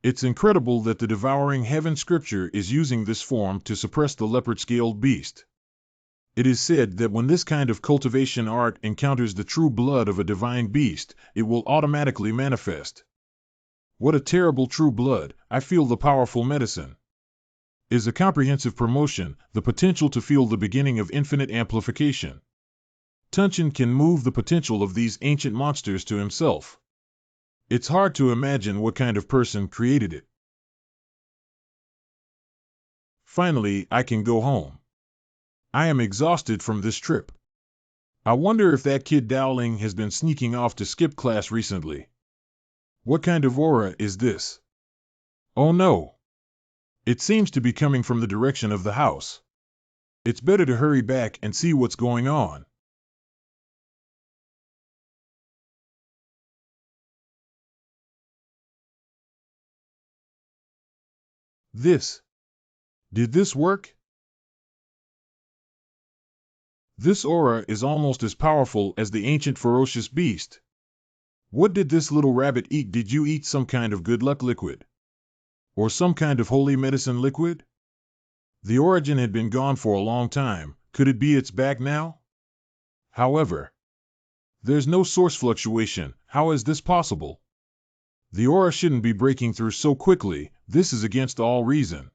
It's incredible that the devouring heaven scripture is using this form to suppress the leopard-scaled beast. It is said that when this kind of cultivation art encounters the true blood of a divine beast, it will automatically manifest. What a terrible true blood! I feel the powerful medicine. Is a comprehensive promotion, the potential to feel the beginning of infinite amplification. Tunshin can move the potential of these ancient monsters to himself. It's hard to imagine what kind of person created it. Finally, I can go home. I am exhausted from this trip. I wonder if that kid Dowling has been sneaking off to skip class recently. What kind of aura is this? Oh no! It seems to be coming from the direction of the house. It's better to hurry back and see what's going on. Did this work? This aura is almost as powerful as the ancient ferocious beast. What did this little rabbit eat? Did you eat some kind of good luck liquid? Or some kind of holy medicine liquid? The origin had been gone for a long time. Could it be it's back now? However, there's no source fluctuation. How is this possible? The aura shouldn't be breaking through so quickly. This is against all reason.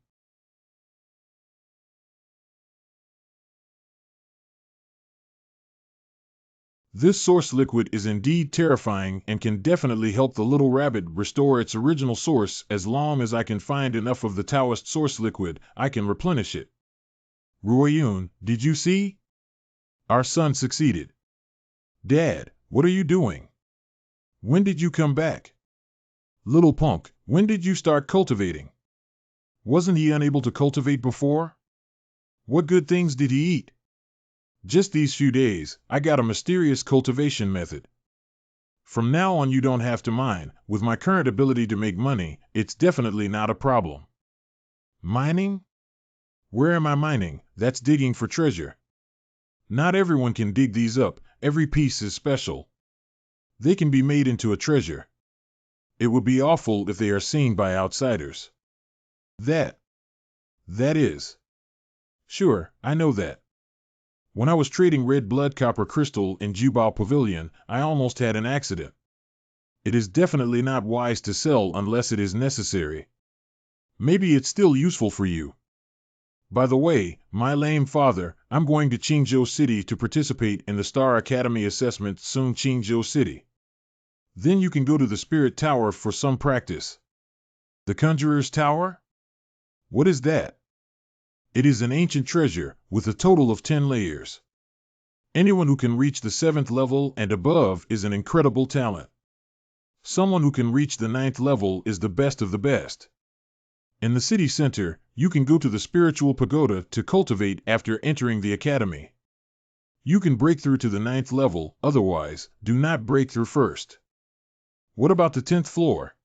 This source liquid is indeed terrifying and can definitely help the little rabbit restore its original source. As long as I can find enough of the Taoist source liquid, I can replenish it. Ruoyun, did you see? Our son succeeded. Dad, what are you doing? When did you come back? Little punk, when did you start cultivating? Wasn't he unable to cultivate before? What good things did he eat? Just these few days, I got a mysterious cultivation method. From now on you don't have to mine. With my current ability to make money, it's definitely not a problem. Mining? Where am I mining? That's digging for treasure. Not everyone can dig these up. Every piece is special. They can be made into a treasure. It would be awful if they are seen by outsiders. That is. Sure, I know that. When I was trading red blood copper crystal in Jubal Pavilion, I almost had an accident. It is definitely not wise to sell unless it is necessary. Maybe it's still useful for you. By the way, my lame father, I'm going to Qingzhou City to participate in the Star Academy assessment soon. Qingzhou City. Then you can go to the Spirit Tower for some practice. The Conjurer's Tower? What is that? It is an ancient treasure, with a total of 10 layers. Anyone who can reach the 7th level and above is an incredible talent. Someone who can reach the 9th level is the best of the best. In the city center, you can go to the spiritual pagoda to cultivate after entering the academy. You can break through to the 9th level, otherwise, do not break through first. What about the 10th floor?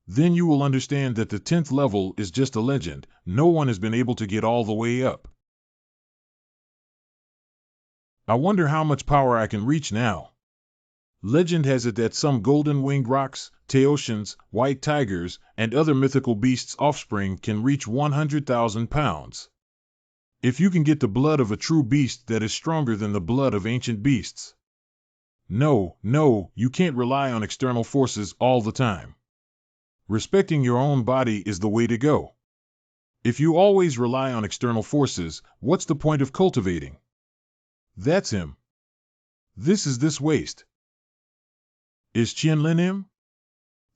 Then you will understand that the 10th level is just a legend. No one has been able to get all the way up. I wonder how much power I can reach now. Legend has it that some golden-winged rocks, Taotians, white tigers, and other mythical beasts' offspring can reach 100,000 pounds. If you can get the blood of a true beast that is stronger than the blood of ancient beasts. No, you can't rely on external forces all the time. Respecting your own body is the way to go. If you always rely on external forces, what's the point of cultivating? That's him. This is this waste. Is Qianlin him?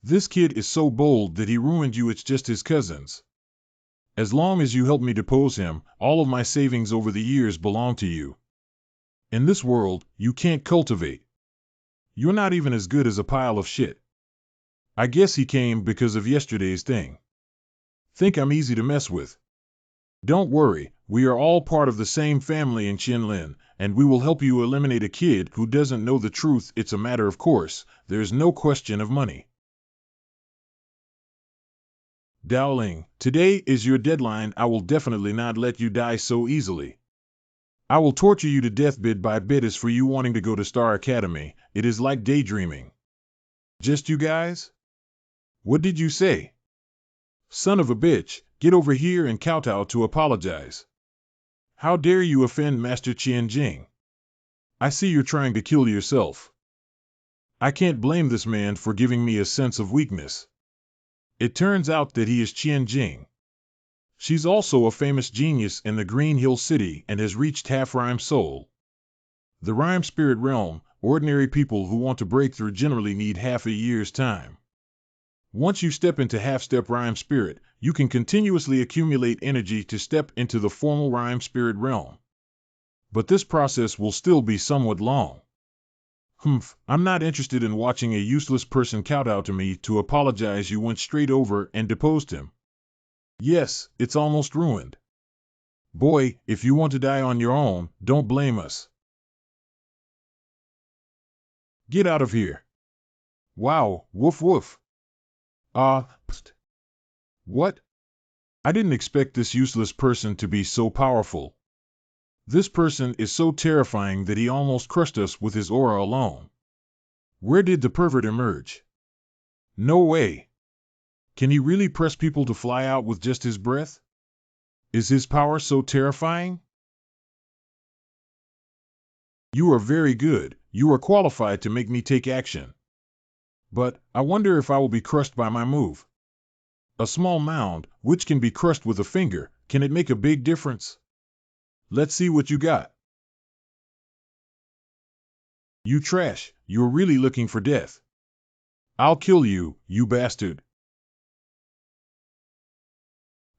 This kid is so bold that he ruined you. It's just his cousins. As long as you help me depose him, all of my savings over the years belong to you. In this world, you can't cultivate. You're not even as good as a pile of shit. I guess he came because of yesterday's thing. Think I'm easy to mess with. Don't worry, we are all part of the same family in Qianlin, and we will help you eliminate a kid who doesn't know the truth. It's a matter of course, there's no question of money. Dowling, today is your deadline. I will definitely not let you die so easily. I will torture you to death bit by bit. As for you wanting to go to Star Academy, it is like daydreaming. Just you guys? What did you say? Son of a bitch, get over here and kowtow to apologize. How dare you offend Master Qianjing? I see you're trying to kill yourself. I can't blame this man for giving me a sense of weakness. It turns out that he is Qianjing. She's also a famous genius in the Green Hill City and has reached half-rhyme soul. The rhyme spirit realm, ordinary people who want to break through generally need half a year's time. Once you step into half-step rhyme spirit, you can continuously accumulate energy to step into the formal rhyme spirit realm. But this process will still be somewhat long. I'm not interested in watching a useless person kowtow to me to apologize. You went straight over and deposed him. Yes, it's almost ruined. Boy, if you want to die on your own, don't blame us. Get out of here. Wow, woof woof. Psst. What? I didn't expect this useless person to be so powerful. This person is so terrifying that he almost crushed us with his aura alone. Where did the pervert emerge? No way. Can he really press people to fly out with just his breath? Is his power so terrifying? You are very good. You are qualified to make me take action. But I wonder if I will be crushed by my move. A small mound, which can be crushed with a finger, can it make a big difference? Let's see what you got. You trash, you're really looking for death. I'll kill you, you bastard.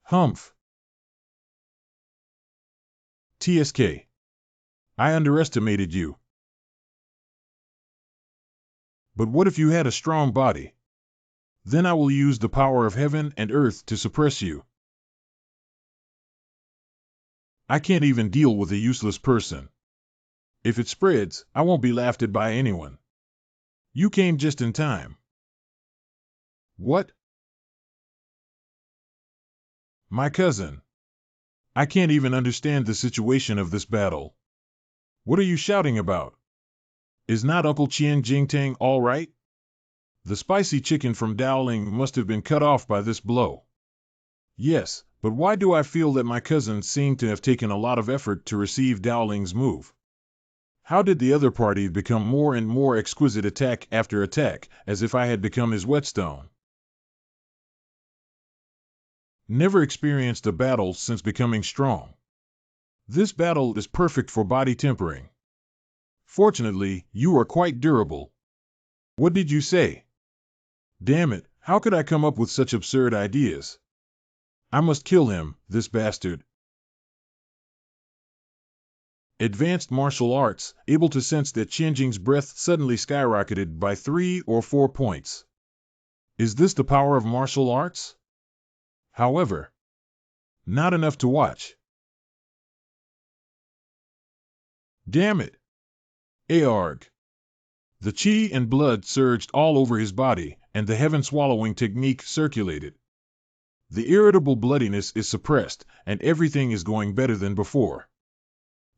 Humph. TSK. I underestimated you. But what if you had a strong body? Then I will use the power of heaven and earth to suppress you. I can't even deal with a useless person. If it spreads, I won't be laughed at by anyone. You came just in time. What? My cousin. I can't even understand the situation of this battle. What are you shouting about? Is not Uncle Qian Jingtang all right? The spicy chicken from Dowling must have been cut off by this blow. Yes, but why do I feel that my cousin seemed to have taken a lot of effort to receive Dowling's move? How did the other party become more and more exquisite attack after attack, as if I had become his whetstone? Never experienced a battle since becoming strong. This battle is perfect for body tempering. Fortunately, you are quite durable. What did you say? Damn it, how could I come up with such absurd ideas? I must kill him, this bastard. Advanced martial arts, able to sense that Qianjing's breath suddenly skyrocketed by 3 or 4 points. Is this the power of martial arts? However, not enough to watch. Damn it! Aarg! The qi and blood surged all over his body, and the heaven-swallowing technique circulated. The irritable bloodiness is suppressed, and everything is going better than before.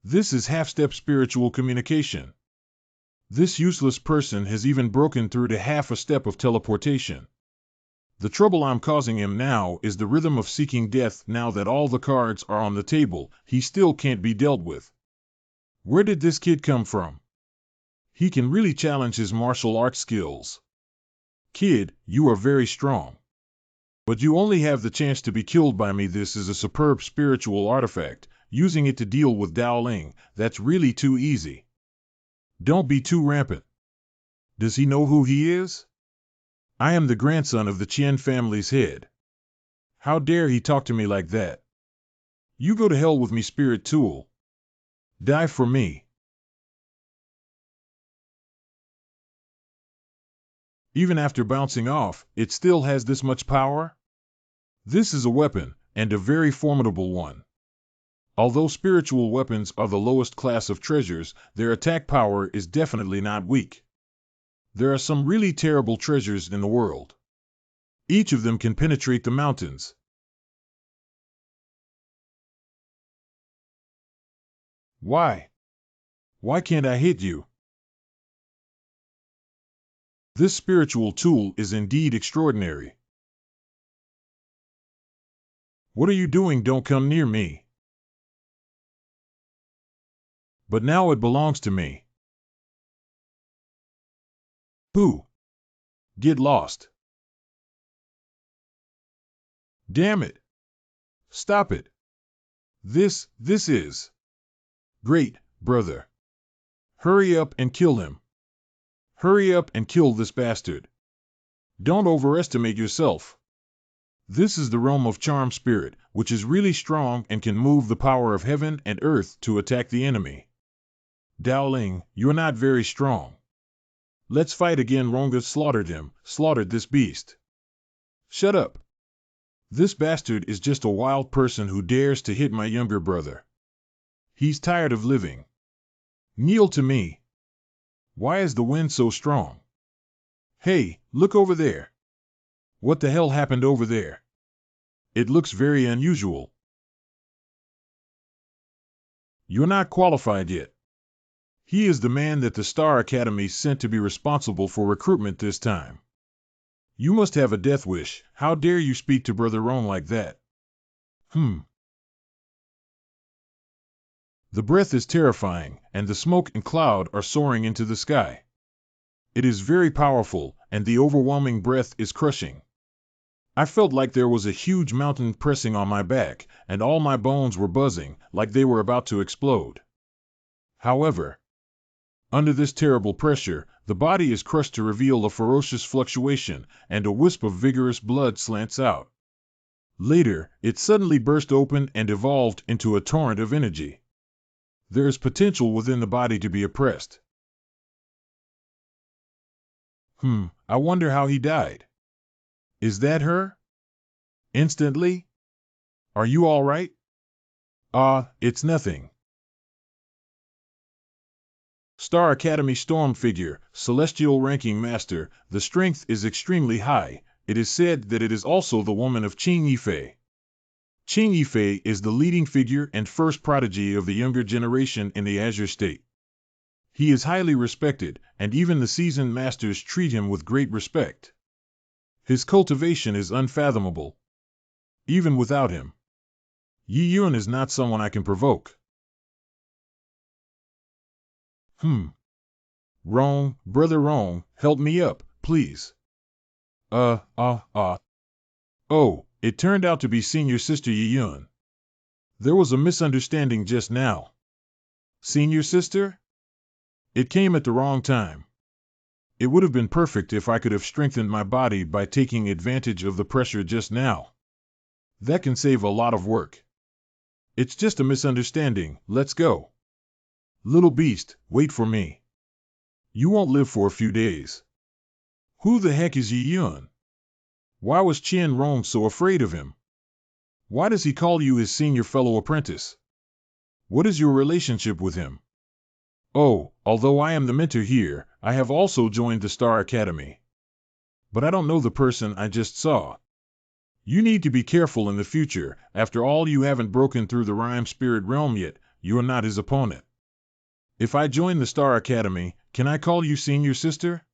This is half-step spiritual communication. This useless person has even broken through to half a step of teleportation. The trouble I'm causing him now is the rhythm of seeking death. Now that all the cards are on the table, he still can't be dealt with. Where did this kid come from? He can really challenge his martial arts skills. Kid, you are very strong. But you only have the chance to be killed by me. This is a superb spiritual artifact. Using it to deal with Dowling, that's really too easy. Don't be too rampant. Does he know who he is? I am the grandson of the Qian family's head. How dare he talk to me like that? You go to hell with me, spirit tool. Die for me. Even after bouncing off, it still has this much power? This is a weapon, and a very formidable one. Although spiritual weapons are the lowest class of treasures, their attack power is definitely not weak. There are some really terrible treasures in the world. Each of them can penetrate the mountains. Why? Why can't I hit you? This spiritual tool is indeed extraordinary. What are you doing? Don't come near me. But now it belongs to me. Who? Get lost. Damn it. Stop it. This is great, brother. Hurry up and kill him. Hurry up and kill this bastard. Don't overestimate yourself. This is the realm of charm spirit, which is really strong and can move the power of heaven and earth to attack the enemy. Dowling, you're not very strong. Let's fight again. Ronga slaughtered him, slaughtered this beast. Shut up. This bastard is just a wild person who dares to hit my younger brother. He's tired of living. Kneel to me. Why is the wind so strong? Hey, look over there. What the hell happened over there? It looks very unusual. You're not qualified yet. He is the man that the Star Academy sent to be responsible for recruitment this time. You must have a death wish. How dare you speak to Brother Roan like that? The breath is terrifying, and the smoke and cloud are soaring into the sky. It is very powerful, and the overwhelming breath is crushing. I felt like there was a huge mountain pressing on my back, and all my bones were buzzing, like they were about to explode. However, under this terrible pressure, the body is crushed to reveal a ferocious fluctuation, and a wisp of vigorous blood slants out. Later, it suddenly burst open and evolved into a torrent of energy. There is potential within the body to be oppressed. I wonder how he died. Is that her? Instantly? Are you all right? It's nothing. Star Academy Storm Figure, Celestial Ranking Master, the strength is extremely high. It is said that it is also the woman of Qing Yifei. Qing Yifei is the leading figure and first prodigy of the younger generation in the Azure State. He is highly respected, and even the seasoned masters treat him with great respect. His cultivation is unfathomable. Even without him, Yi Yun is not someone I can provoke. Wrong, brother wrong, help me up, please. Oh, it turned out to be senior sister Yi Yun. There was a misunderstanding just now. Senior sister? It came at the wrong time. It would have been perfect if I could have strengthened my body by taking advantage of the pressure just now. That can save a lot of work. It's just a misunderstanding, let's go. Little beast, wait for me. You won't live for a few days. Who the heck is Yi Yun? Why was Qian Rong so afraid of him? Why does he call you his senior fellow apprentice? What is your relationship with him? Oh, although I am the mentor here, I have also joined the Star Academy. But I don't know the person I just saw. You need to be careful in the future. After all, you haven't broken through the Rhyme Spirit Realm yet. You are not his opponent. If I join the Star Academy, can I call you senior sister?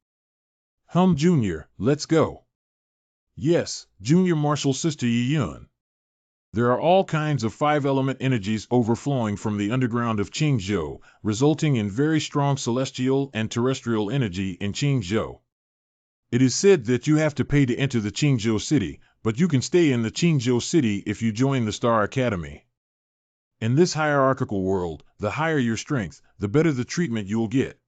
Junior, let's go. Yes, junior martial sister Yi Yun. There are all kinds of five-element energies overflowing from the underground of Qingzhou, resulting in very strong celestial and terrestrial energy in Qingzhou. It is said that you have to pay to enter the Qingzhou city, but you can stay in the Qingzhou city if you join the Star Academy. In this hierarchical world, the higher your strength, the better the treatment you'll get.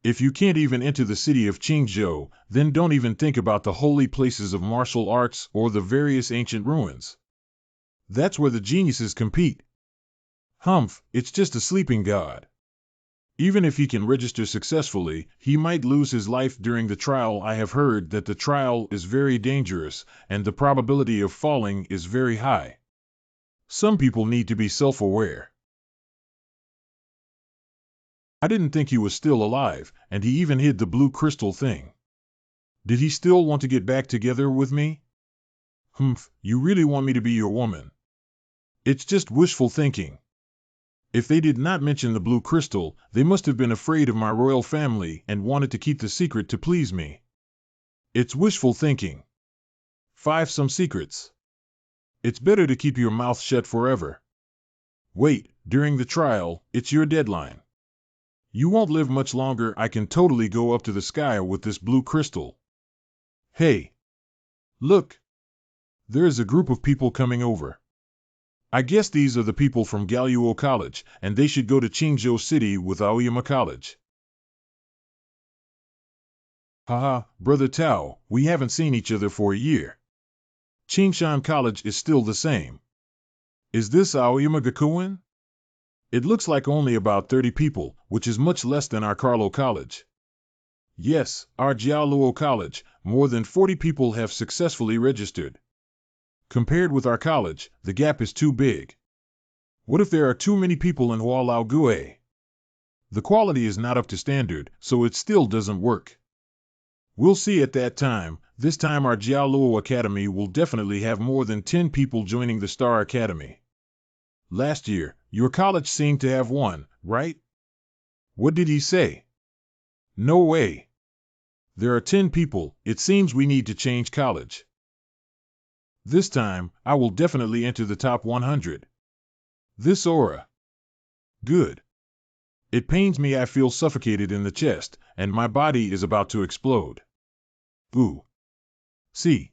If you can't even enter the city of Qingzhou, then don't even think about the holy places of martial arts or the various ancient ruins. That's where the geniuses compete. It's just a sleeping god. Even if he can register successfully, he might lose his life during the trial. I have heard that the trial is very dangerous, and the probability of falling is very high. Some people need to be self-aware. I didn't think he was still alive, and he even hid the blue crystal thing. Did he still want to get back together with me? You really want me to be your woman? It's just wishful thinking. If they did not mention the blue crystal, they must have been afraid of my royal family and wanted to keep the secret to please me. It's wishful thinking. 5 some secrets. It's better to keep your mouth shut forever. Wait, during the trial, it's your deadline. You won't live much longer. I can totally go up to the sky with this blue crystal. Hey! Look! There is a group of people coming over. I guess these are the people from Galuo College, and they should go to Qingzhou City with Aoyama College. Haha, Brother Tao, we haven't seen each other for a year. Qingshan College is still the same. Is this Aoyama Gakuin? It looks like only about 30 people, which is much less than our Carlo College. Yes, our Jiaoluo College, more than 40 people have successfully registered. Compared with our college, the gap is too big. What if there are too many people in Hualao Gue? The quality is not up to standard, so it still doesn't work. We'll see at that time. This time our Jiaoluo Academy will definitely have more than 10 people joining the Star Academy. Last year, your college seemed to have one, right? What did he say? No way. There are 10 people. It seems we need to change college. This time, I will definitely enter the top 100. This aura. Good. It pains me. I feel suffocated in the chest, and my body is about to explode. Ooh. See.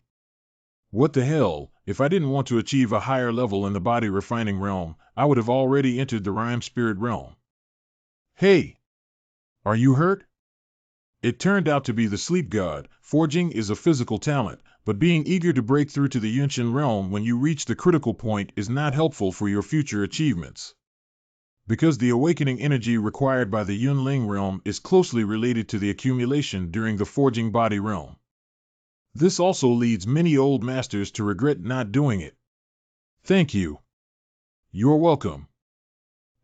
What the hell, if I didn't want to achieve a higher level in the body refining realm, I would have already entered the Rhyme Spirit realm. Hey! Are you hurt? It turned out to be the sleep god. Forging is a physical talent, but being eager to break through to the Yunshin realm when you reach the critical point is not helpful for your future achievements. Because the awakening energy required by the Yunling realm is closely related to the accumulation during the forging body realm. This also leads many old masters to regret not doing it. Thank you. You're welcome.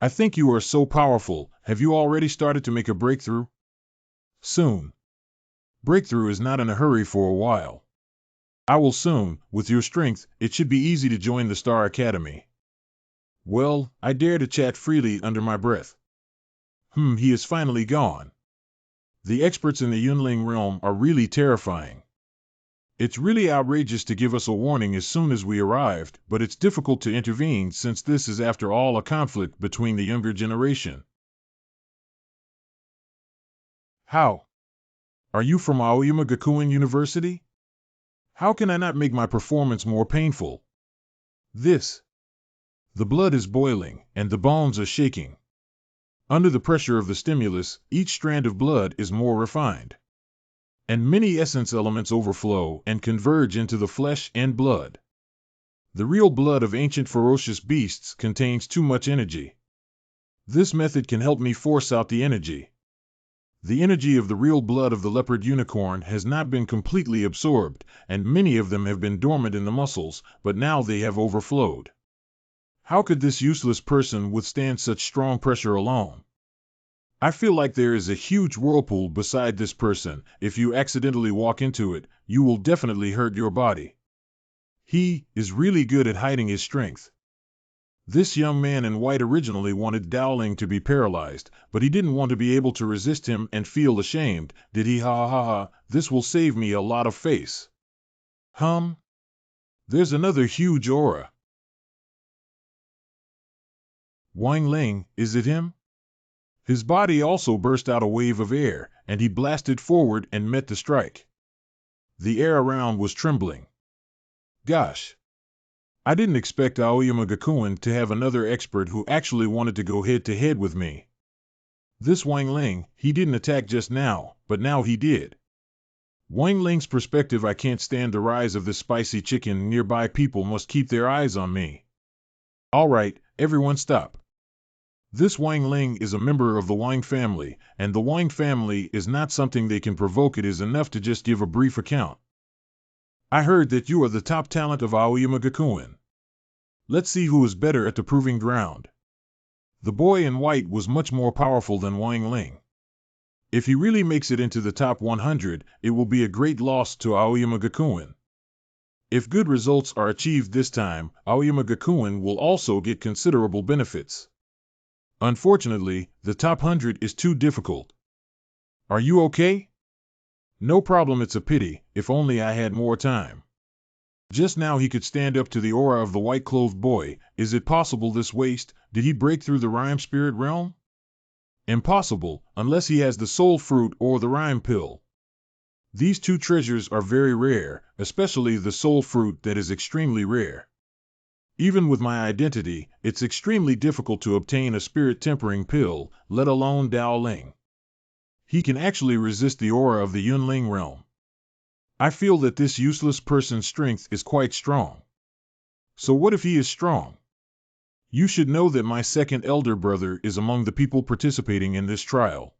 I think you are so powerful. Have you already started to make a breakthrough? Soon. Breakthrough is not in a hurry for a while. I will soon. With your strength, it should be easy to join the Star Academy. Well, I dare to chat freely under my breath. He is finally gone. The experts in the Yunling realm are really terrifying. It's really outrageous to give us a warning as soon as we arrived, but it's difficult to intervene since this is after all a conflict between the younger generation. How? Are you from Aoyama Gakuin University? How can I not make my performance more painful? This. The blood is boiling, and the bones are shaking. Under the pressure of the stimulus, each strand of blood is more refined. And many essence elements overflow and converge into the flesh and blood. The real blood of ancient ferocious beasts contains too much energy. This method can help me force out the energy. The energy of the real blood of the leopard unicorn has not been completely absorbed, and many of them have been dormant in the muscles, but now they have overflowed. How could this useless person withstand such strong pressure alone? I feel like there is a huge whirlpool beside this person. If you accidentally walk into it, you will definitely hurt your body. He is really good at hiding his strength. This young man in white originally wanted Dowling to be paralyzed, but he didn't want to be able to resist him and feel ashamed, did he? Ha ha ha, this will save me a lot of face. There's another huge aura. Wang Ling, is it him? His body also burst out a wave of air, and he blasted forward and met the strike. The air around was trembling. Gosh! I didn't expect Aoyama Gakuin to have another expert who actually wanted to go head-to-head with me. This Wang Ling, he didn't attack just now, but now he did. Wang Ling's perspective. I can't stand the rise of this spicy chicken. Nearby people must keep their eyes on me. All right, everyone stop. This Wang Ling is a member of the Wang family, and the Wang family is not something they can provoke. It is enough to just give a brief account. I heard that you are the top talent of Aoyama Gakuin. Let's see who is better at the proving ground. The boy in white was much more powerful than Wang Ling. If he really makes it into the top 100, it will be a great loss to Aoyama Gakuin. If good results are achieved this time, Aoyama Gakuin will also get considerable benefits. Unfortunately, the top 100 is too difficult. Are you okay? No problem, it's a pity, if only I had more time. Just now he could stand up to the aura of the white-clothed boy. Is it possible this waste? Did he break through the rhyme spirit realm? Impossible, unless he has the soul fruit or the rhyme pill. These two treasures are very rare, especially the soul fruit that is extremely rare. Even with my identity, it's extremely difficult to obtain a spirit tempering pill, let alone Dowling. He can actually resist the aura of the Yunling realm. I feel that this useless person's strength is quite strong. So what if he is strong? You should know that my second elder brother is among the people participating in this trial.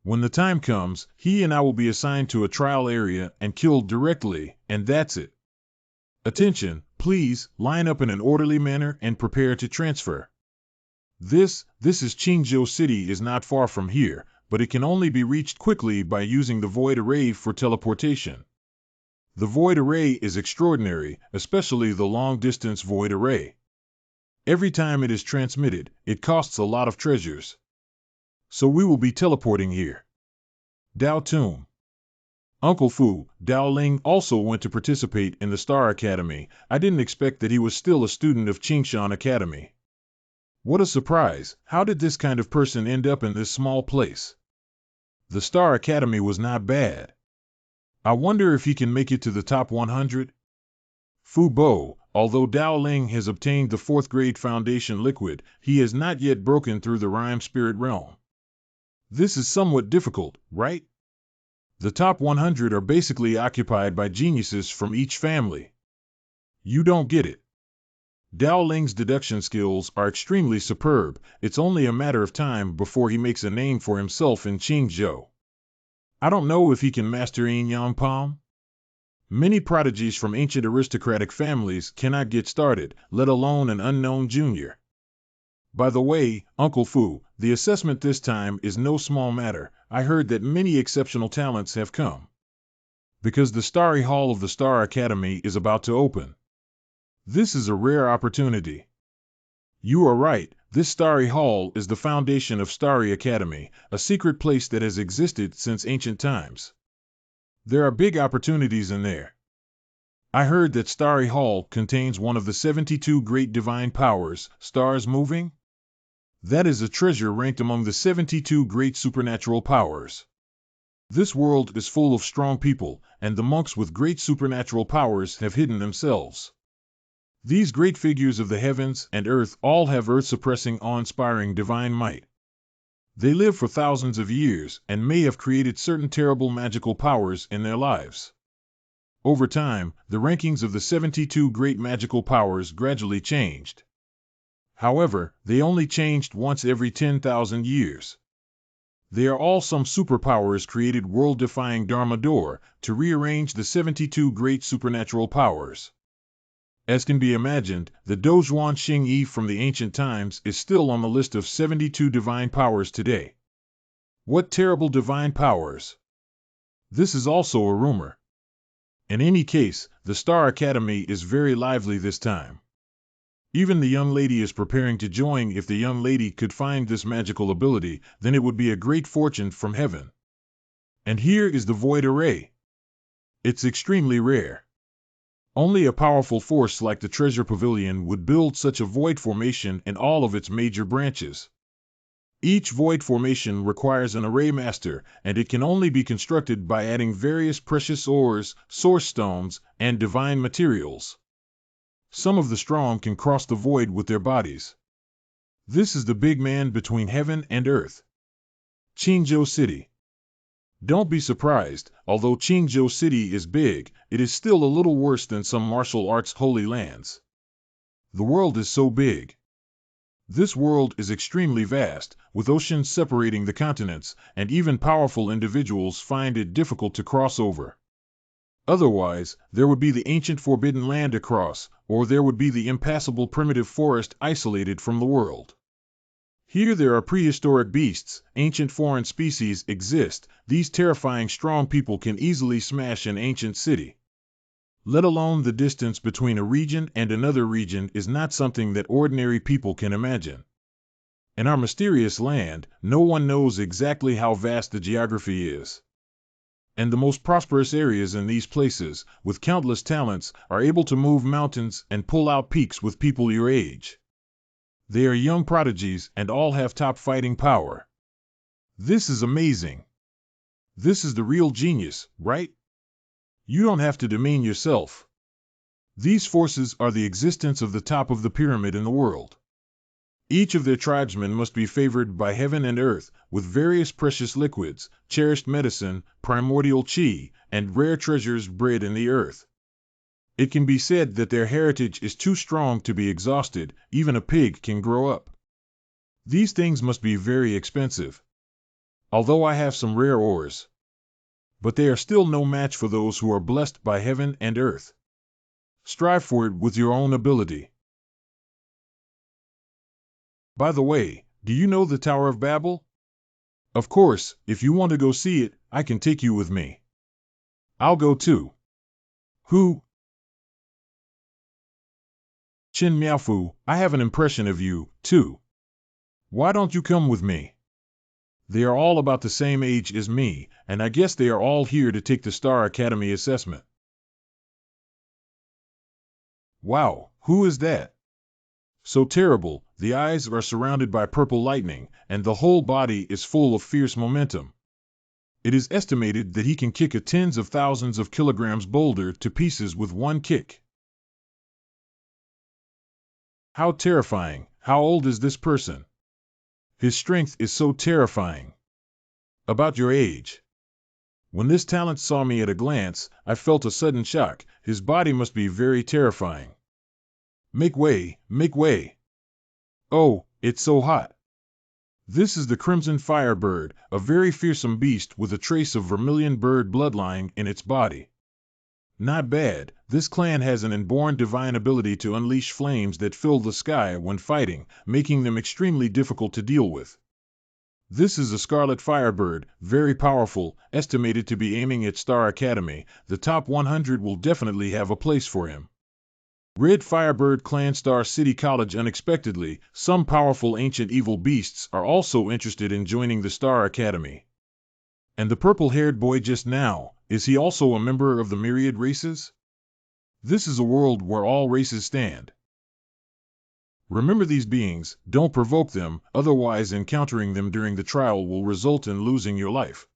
When the time comes, he and I will be assigned to a trial area and killed directly, and that's it. Attention, please, line up in an orderly manner and prepare to transfer. This is Qingzhou City, is not far from here, but it can only be reached quickly by using the void array for teleportation. The void array is extraordinary, especially the long-distance void array. Every time it is transmitted, it costs a lot of treasures. So we will be teleporting here. Dao Toon. Uncle Fu, Dowling also went to participate in the Star Academy. I didn't expect that he was still a student of Qingshan Academy. What a surprise! How did this kind of person end up in this small place? The Star Academy was not bad. I wonder if he can make it to the top 100? Fu Bo, although Dowling has obtained the 4th grade foundation liquid, he has not yet broken through the rhyme spirit realm. This is somewhat difficult, right? The top 100 are basically occupied by geniuses from each family. You don't get it. Dowling's deduction skills are extremely superb. It's only a matter of time before he makes a name for himself in Qingzhou. I don't know if he can master Yin Yang Palm. Many prodigies from ancient aristocratic families cannot get started, let alone an unknown junior. By the way, Uncle Fu, the assessment this time is no small matter. I heard that many exceptional talents have come. Because the Starry Hall of the Star Academy is about to open. This is a rare opportunity. You are right, This Starry Hall is the foundation of Starry Academy, a secret place that has existed since ancient times. There are big opportunities in there. I heard that Starry Hall contains one of the 72 great divine powers, stars moving. That is a treasure ranked among the 72 great supernatural powers. This world is full of strong people, and the monks with great supernatural powers have hidden themselves. These great figures of the heavens and earth all have earth-suppressing, awe-inspiring divine might. They live for thousands of years and may have created certain terrible magical powers in their lives. Over time, the rankings of the 72 great magical powers gradually changed. However, they only changed once every 10,000 years. They are all some superpowers created world-defying Dharma Door to rearrange the 72 great supernatural powers. As can be imagined, the Dozhuan Xing Yi from the ancient times is still on the list of 72 divine powers today. What terrible divine powers! This is also a rumor. In any case, the Star Academy is very lively this time. Even the young lady is preparing to join. If the young lady could find this magical ability, then it would be a great fortune from heaven. And here is the Void Array. It's extremely rare. Only a powerful force like the Treasure Pavilion would build such a void formation in all of its major branches. Each void formation requires an array master, and it can only be constructed by adding various precious ores, source stones, and divine materials. Some of the strong can cross the void with their bodies. This is the big man between heaven and earth. Qingzhou City. Don't be surprised, although Qingzhou City is big, it is still a little worse than some martial arts holy lands. The world is so big. This world is extremely vast, with oceans separating the continents, and even powerful individuals find it difficult to cross over. Otherwise, there would be the ancient forbidden land across, or there would be the impassable primitive forest isolated from the world. Here there are prehistoric beasts, ancient foreign species exist. These terrifying strong people can easily smash an ancient city. Let alone the distance between a region and another region is not something that ordinary people can imagine. In our mysterious land, no one knows exactly how vast the geography is. And the most prosperous areas in these places, with countless talents, are able to move mountains and pull out peaks with people your age. They are young prodigies and all have top fighting power. This is amazing. This is the real genius, right? You don't have to demean yourself. These forces are the existence of the top of the pyramid in the world. Each of their tribesmen must be favored by heaven and earth with various precious liquids, cherished medicine, primordial qi, and rare treasures bred in the earth. It can be said that their heritage is too strong to be exhausted. Even a pig can grow up. These things must be very expensive. Although I have some rare ores. But they are still no match for those who are blessed by heaven and earth. Strive for it with your own ability. By the way, do you know the Tower of Babel? Of course, if you want to go see it, I can take you with me. I'll go too. Who? Qin Miaofu, I have an impression of you, too. Why don't you come with me? They are all about the same age as me, and I guess they are all here to take the Star Academy assessment. Wow, who is that? So terrible, the eyes are surrounded by purple lightning, and the whole body is full of fierce momentum. It is estimated that he can kick a tens of thousands of kilograms boulder to pieces with one kick. How terrifying! How old is this person? His strength is so terrifying. About your age. When this talent saw me at a glance, I felt a sudden shock. His body must be very terrifying. Make way, make way. Oh, it's so hot. This is the Crimson Firebird, a very fearsome beast with a trace of vermilion bird bloodline in its body. Not bad, this clan has an inborn divine ability to unleash flames that fill the sky when fighting, making them extremely difficult to deal with. This is a Scarlet Firebird, very powerful, estimated to be aiming at Star Academy. The top 100 will definitely have a place for him. Red Firebird Clan Star City College. Unexpectedly, some powerful ancient evil beasts are also interested in joining the Star Academy. And the purple-haired boy just now, is he also a member of the myriad races? This is a world where all races stand. Remember these beings, don't provoke them, otherwise encountering them during the trial will result in losing your life.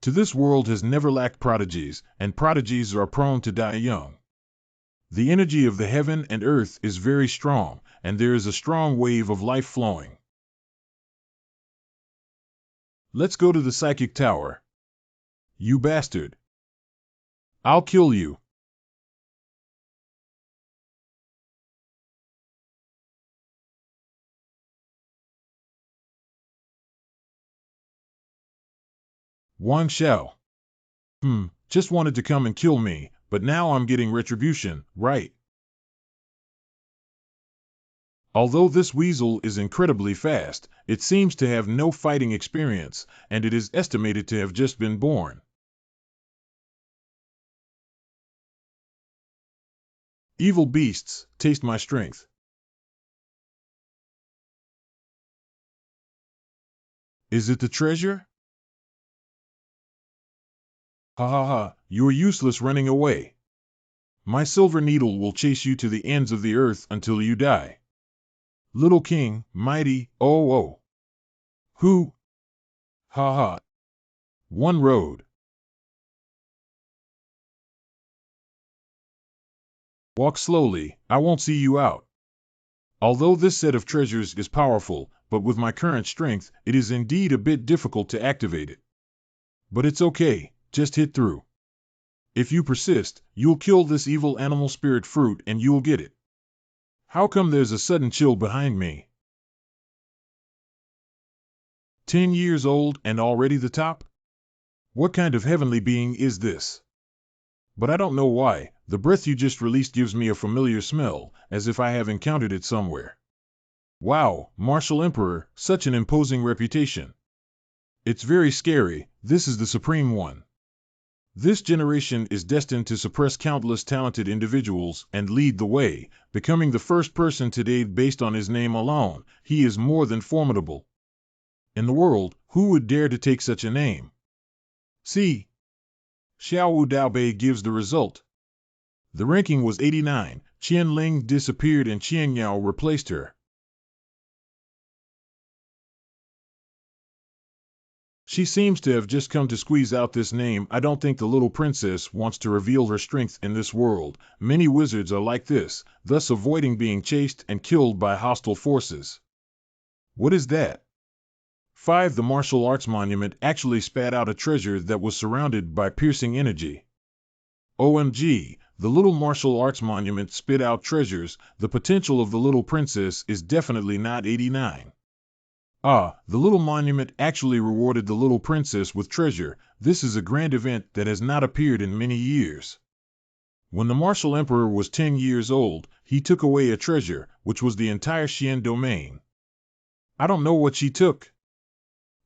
To this world has never lacked prodigies, and prodigies are prone to die young. The energy of the heaven and earth is very strong, and there is a strong wave of life flowing. Let's go to the psychic tower. You bastard. I'll kill you. Wang Xiao. Just wanted to come and kill me, but now I'm getting retribution, right? Although this weasel is incredibly fast, it seems to have no fighting experience, and it is estimated to have just been born. Evil beasts, taste my strength. Is it the treasure? Ha ha ha, you're useless running away. My silver needle will chase you to the ends of the earth until you die. Little king, mighty, oh oh. Who? Ha ha. One road. Walk slowly, I won't see you out. Although this set of treasures is powerful, but with my current strength, it is indeed a bit difficult to activate it. But it's okay, just hit through. If you persist, you'll kill this evil animal spirit fruit and you'll get it. How come there's a sudden chill behind me? 10 years old and already the top? What kind of heavenly being is this? But I don't know why, the breath you just released gives me a familiar smell, as if I have encountered it somewhere. Wow, Martial Emperor, such an imposing reputation. It's very scary, this is the supreme one. This generation is destined to suppress countless talented individuals and lead the way, becoming the first person today based on his name alone. He is more than formidable. In the world, who would dare to take such a name? See, Xiao Wu Daobei gives the result. The ranking was 89, Qian Ling disappeared and Qian Yao replaced her. She seems to have just come to squeeze out this name. I don't think the little princess wants to reveal her strength in this world. Many wizards are like this, thus avoiding being chased and killed by hostile forces. What is that? 5. The martial arts monument actually spat out a treasure that was surrounded by piercing energy. OMG, the little martial arts monument spit out treasures. The potential of the little princess is definitely not 89. The little monument actually rewarded the little princess with treasure. This is a grand event that has not appeared in many years. When the Martial Emperor was 10 years old, he took away a treasure, which was the entire Xian domain. I don't know what she took.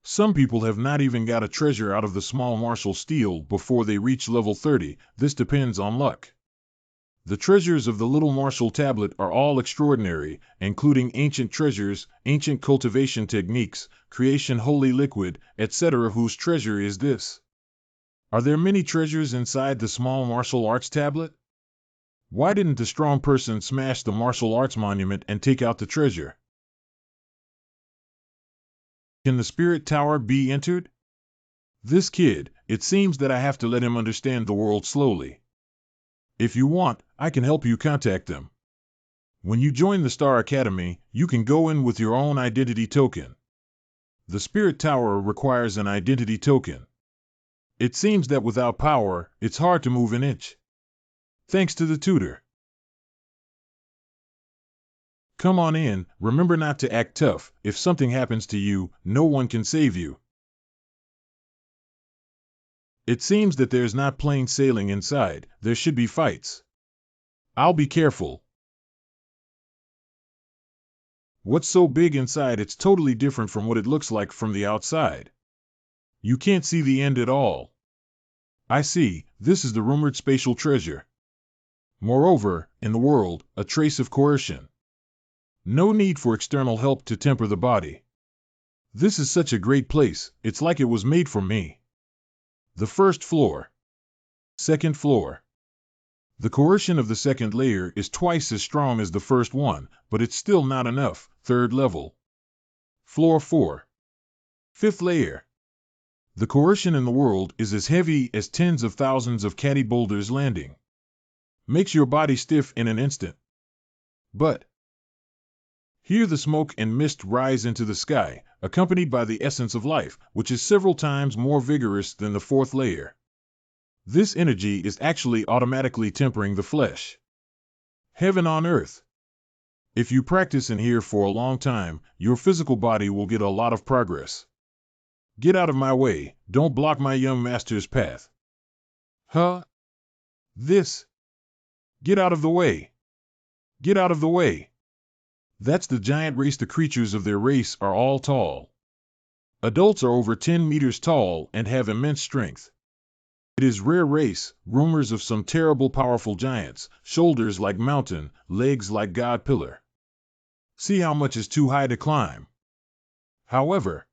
Some people have not even got a treasure out of the small martial steel before they reach level 30. This depends on luck. The treasures of the little martial tablet are all extraordinary, including ancient treasures, ancient cultivation techniques, creation holy liquid, etc. Whose treasure is this? Are there many treasures inside the small martial arts tablet? Why didn't the strong person smash the martial arts monument and take out the treasure? Can the spirit tower be entered? This kid, it seems that I have to let him understand the world slowly. If you want, I can help you contact them. When you join the Star Academy, you can go in with your own identity token. The Spirit Tower requires an identity token. It seems that without power, it's hard to move an inch. Thanks to the tutor. Come on in, remember not to act tough. If something happens to you, no one can save you. It seems that there's not plain sailing inside, there should be fights. I'll be careful. What's so big inside? It's totally different from what it looks like from the outside. You can't see the end at all. I see, this is the rumored spatial treasure. Moreover, in the world, a trace of coercion. No need for external help to temper the body. This is such a great place, it's like it was made for me. The first floor. Second floor. The coercion of the second layer is twice as strong as the first one, but it's still not enough. Third level. Floor 4. Fifth layer. The coercion in the world is as heavy as tens of thousands of catty boulders landing. Makes your body stiff in an instant. But here the smoke and mist rise into the sky, accompanied by the essence of life, which is several times more vigorous than the fourth layer. This energy is actually automatically tempering the flesh. Heaven on earth. If you practice in here for a long time, your physical body will get a lot of progress. Get out of my way, don't block my young master's path. Huh? This? Get out of the way. Get out of the way. That's the giant race. The creatures of their race are all tall. Adults are over 10 meters tall and have immense strength. It is rare race, rumors of some terrible powerful giants, shoulders like mountain, legs like god pillar. See how much is too high to climb. However,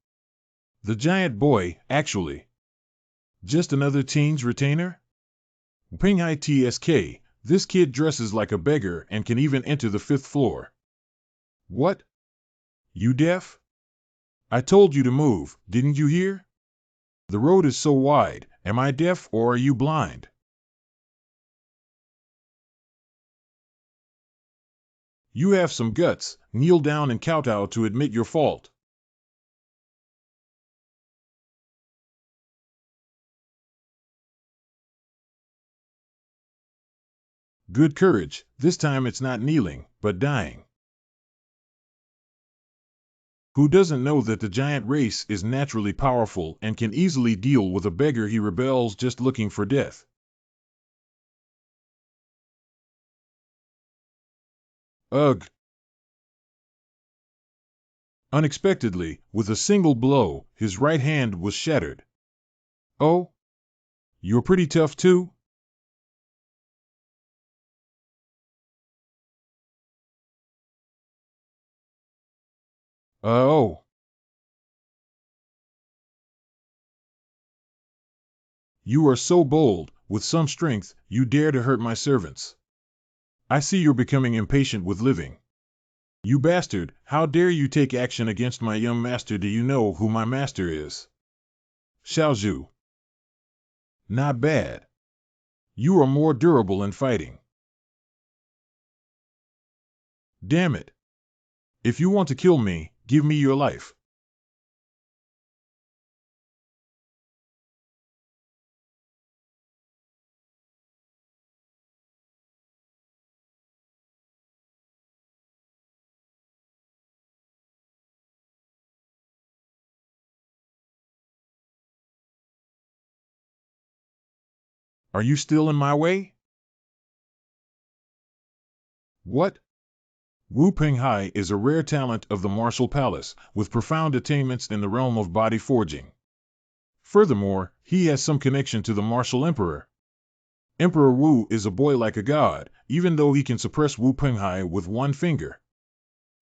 the giant boy, actually. Just another teen's retainer? Pinghai TSK, this kid dresses like a beggar and can even enter the 5th floor. What? You deaf? I told you to move, didn't you hear? The road is so wide, am I deaf or are you blind? You have some guts, kneel down and kowtow to admit your fault. Good courage, this time it's not kneeling, but dying. Who doesn't know that the giant race is naturally powerful and can easily deal with a beggar he rebels just looking for death? Ugh! Unexpectedly, with a single blow, his right hand was shattered. Oh? You're pretty tough too? Oh. You are so bold, with some strength, you dare to hurt my servants. I see you're becoming impatient with living. You bastard, how dare you take action against my young master? Do you know who my master is? Xiaozhu. Not bad. You are more durable in fighting. Damn it. If you want to kill me, give me your life. Are you still in my way? What? Wu Penghai is a rare talent of the martial palace, with profound attainments in the realm of body forging. Furthermore, he has some connection to the martial emperor. Emperor Wu is a boy like a god, even though he can suppress Wu Penghai with one finger.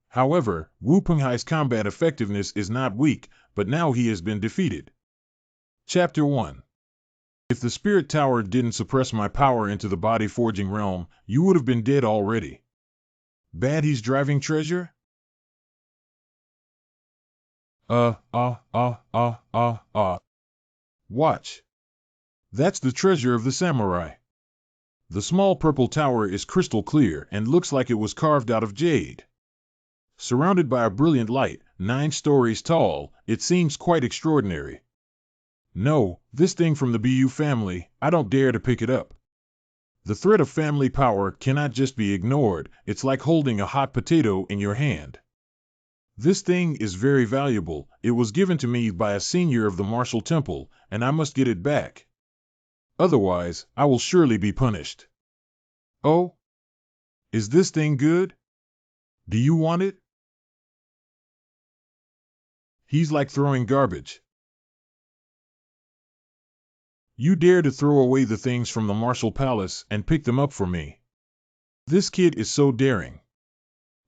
However, Wu Penghai's combat effectiveness is not weak, but now he has been defeated. Chapter 1. If the spirit tower didn't suppress my power into the body forging realm, you would have been dead already. Bad he's driving treasure? Watch. That's the treasure of the samurai. The small purple tower is crystal clear and looks like it was carved out of jade. Surrounded by a brilliant light, 9 stories tall, it seems quite extraordinary. No, this thing from the Bu family, I don't dare to pick it up. The threat of family power cannot just be ignored, it's like holding a hot potato in your hand. This thing is very valuable, it was given to me by a senior of the martial temple, and I must get it back. Otherwise, I will surely be punished. Oh? Is this thing good? Do you want it? He's like throwing garbage. You dare to throw away the things from the martial palace and pick them up for me. This kid is so daring.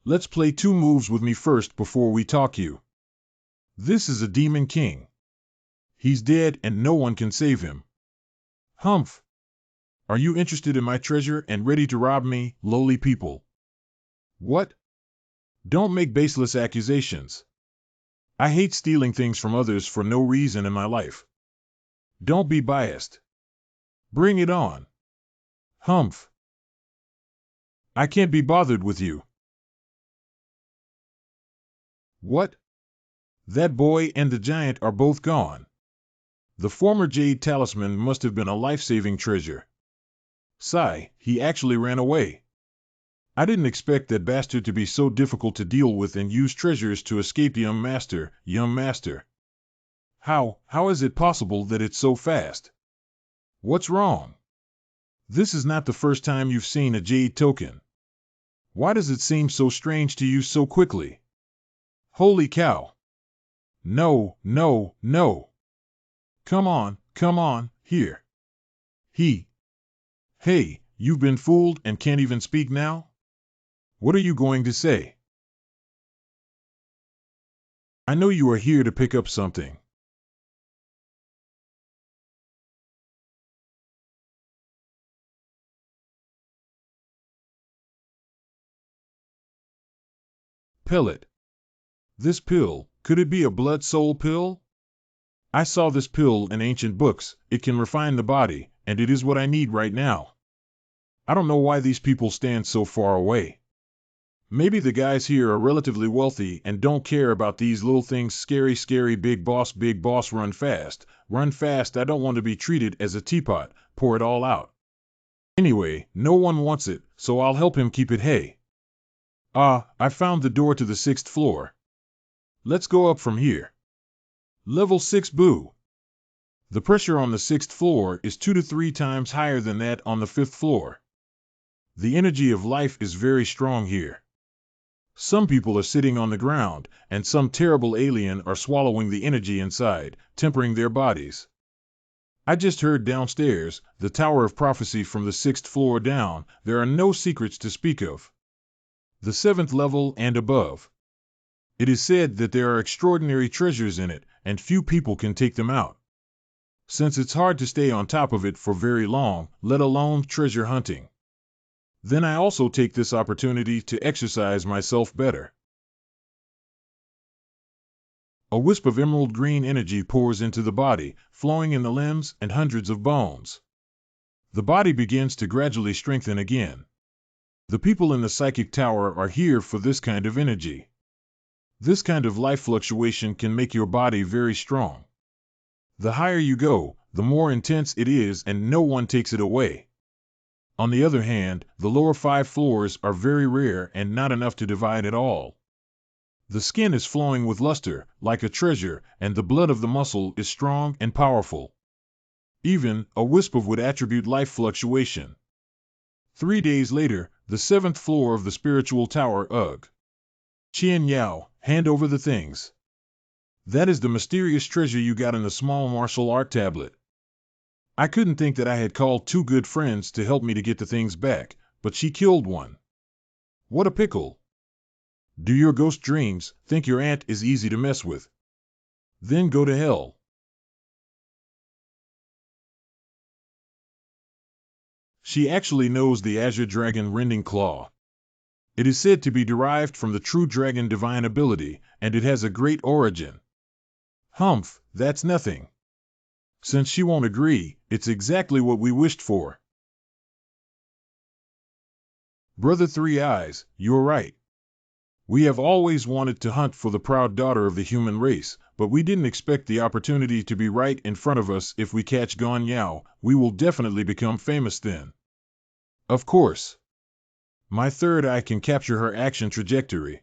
Let's play 2 moves with me first before we talk you. This is a demon king. He's dead and no one can save him. Humph! Are you interested in my treasure and ready to rob me, lowly people? What? Don't make baseless accusations. I hate stealing things from others for no reason in my life. Don't be biased. Bring it on. Humph! I can't be bothered with you. What? That boy and the giant are both gone. The former jade talisman must have been a life-saving treasure. Sigh, he actually ran away. I didn't expect that bastard to be so difficult to deal with and use treasures to escape, young master, young master. How is it possible that it's so fast? What's wrong? This is not the first time you've seen a jade token. Why does it seem so strange to use so quickly? Holy cow! No, no, no! Come on, here. Hey, you've been fooled and can't even speak now? What are you going to say? I know you are here to pick up something. Pellet. This pill, could it be a blood soul pill? I saw this pill in ancient books. It can refine the body, and it is what I need right now. I don't know why these people stand so far away. Maybe the guys here are relatively wealthy and don't care about these little things. Scary, big boss, run fast, I don't want to be treated as a teapot, pour it all out. Anyway, no one wants it, so I'll help him keep it. Hey. I found the door to the 6th floor. Let's go up from here. Level 6, boo. The pressure on the 6th floor is 2 to 3 times higher than that on the 5th floor. The energy of life is very strong here. Some people are sitting on the ground, and some terrible alien are swallowing the energy inside, tempering their bodies. I just heard downstairs, the Tower of Prophecy from the 6th floor down, there are no secrets to speak of. The 7th level and above. It is said that there are extraordinary treasures in it, and few people can take them out. Since it's hard to stay on top of it for very long, let alone treasure hunting. Then I also take this opportunity to exercise myself better. A wisp of emerald green energy pours into the body, flowing in the limbs and hundreds of bones. The body begins to gradually strengthen again. The people in the psychic tower are here for this kind of energy. This kind of life fluctuation can make your body very strong. The higher you go, the more intense it is, and no one takes it away. On the other hand, the lower 5 floors are very rare and not enough to divide at all. The skin is flowing with luster, like a treasure, and the blood of the muscle is strong and powerful. Even a wisp of would attribute life fluctuation. 3 days later, the 7th floor of the spiritual tower. Ugh. Qian Yao, hand over the things. That is the mysterious treasure you got in the small martial art tablet. I couldn't think that I had called 2 good friends to help me to get the things back, but she killed one. What a pickle. Do your ghost dreams think your aunt is easy to mess with? Then go to hell. She actually knows the Azure Dragon Rending Claw. It is said to be derived from the true dragon divine ability, and it has a great origin. Humph, that's nothing. Since she won't agree, it's exactly what we wished for. Brother Three Eyes, you're right. We have always wanted to hunt for the proud daughter of the human race, but we didn't expect the opportunity to be right in front of us. If we catch Guan Yao, we will definitely become famous then. Of course. My third eye can capture her action trajectory.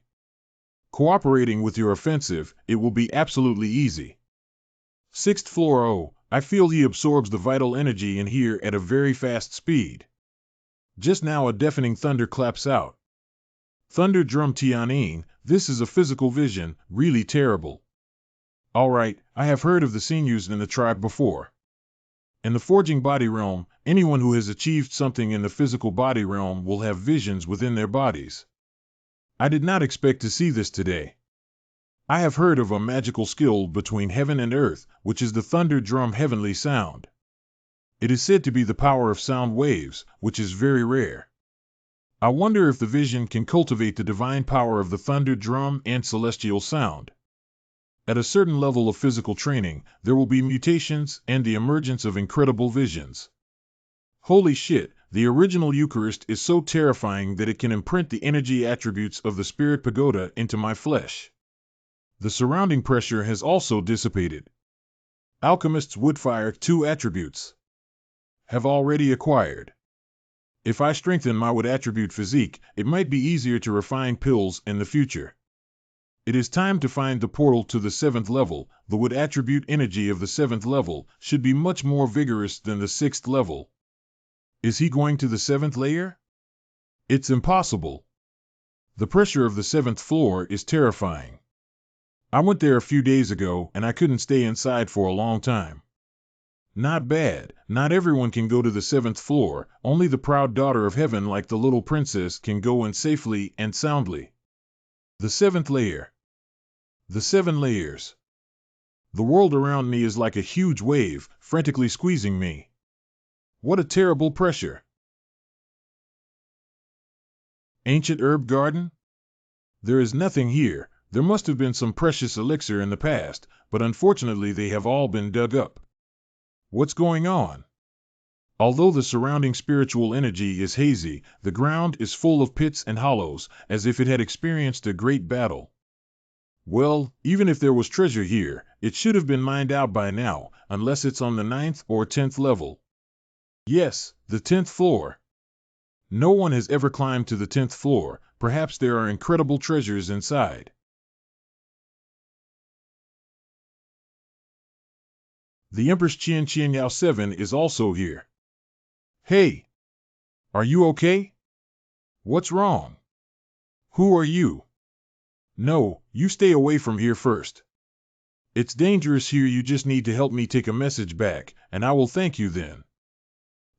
Cooperating with your offensive, it will be absolutely easy. 6th floor. Oh, I feel he absorbs the vital energy in here at a very fast speed. Just now a deafening thunder claps out. Thunder drum Tianyin, this is a physical vision, really terrible. Alright, I have heard of the sinews in the tribe before. In the forging body realm, anyone who has achieved something in the physical body realm will have visions within their bodies. I did not expect to see this today. I have heard of a magical skill between heaven and earth, which is the thunder drum heavenly sound. It is said to be the power of sound waves, which is very rare. I wonder if the vision can cultivate the divine power of the thunder drum and celestial sound. At a certain level of physical training, there will be mutations and the emergence of incredible visions. Holy shit, the original Eucharist is so terrifying that it can imprint the energy attributes of the spirit pagoda into my flesh. The surrounding pressure has also dissipated. Alchemist's woodfire 2 attributes have already acquired. If I strengthen my wood attribute physique, it might be easier to refine pills in the future. It is time to find the portal to the 7th level. The wood attribute energy of the 7th level should be much more vigorous than the 6th level. Is he going to the 7th layer? It's impossible. The pressure of the 7th floor is terrifying. I went there a few days ago and I couldn't stay inside for a long time. Not bad. Not everyone can go to the 7th floor. Only the proud daughter of heaven like the little princess can go in safely and soundly. The 7th layer. The 7 layers. The world around me is like a huge wave, frantically squeezing me. What a terrible pressure. Ancient herb garden? There is nothing here. There must have been some precious elixir in the past, but unfortunately they have all been dug up. What's going on? Although the surrounding spiritual energy is hazy, the ground is full of pits and hollows, as if it had experienced a great battle. Well, even if there was treasure here, it should have been mined out by now, unless it's on the 9th or 10th level. Yes, the 10th floor. No one has ever climbed to the 10th floor. Perhaps there are incredible treasures inside. The Empress Qian Yao 7 is also here. Hey! Are you okay? What's wrong? Who are you? No, you stay away from here first. It's dangerous here. You just need to help me take a message back, and I will thank you then.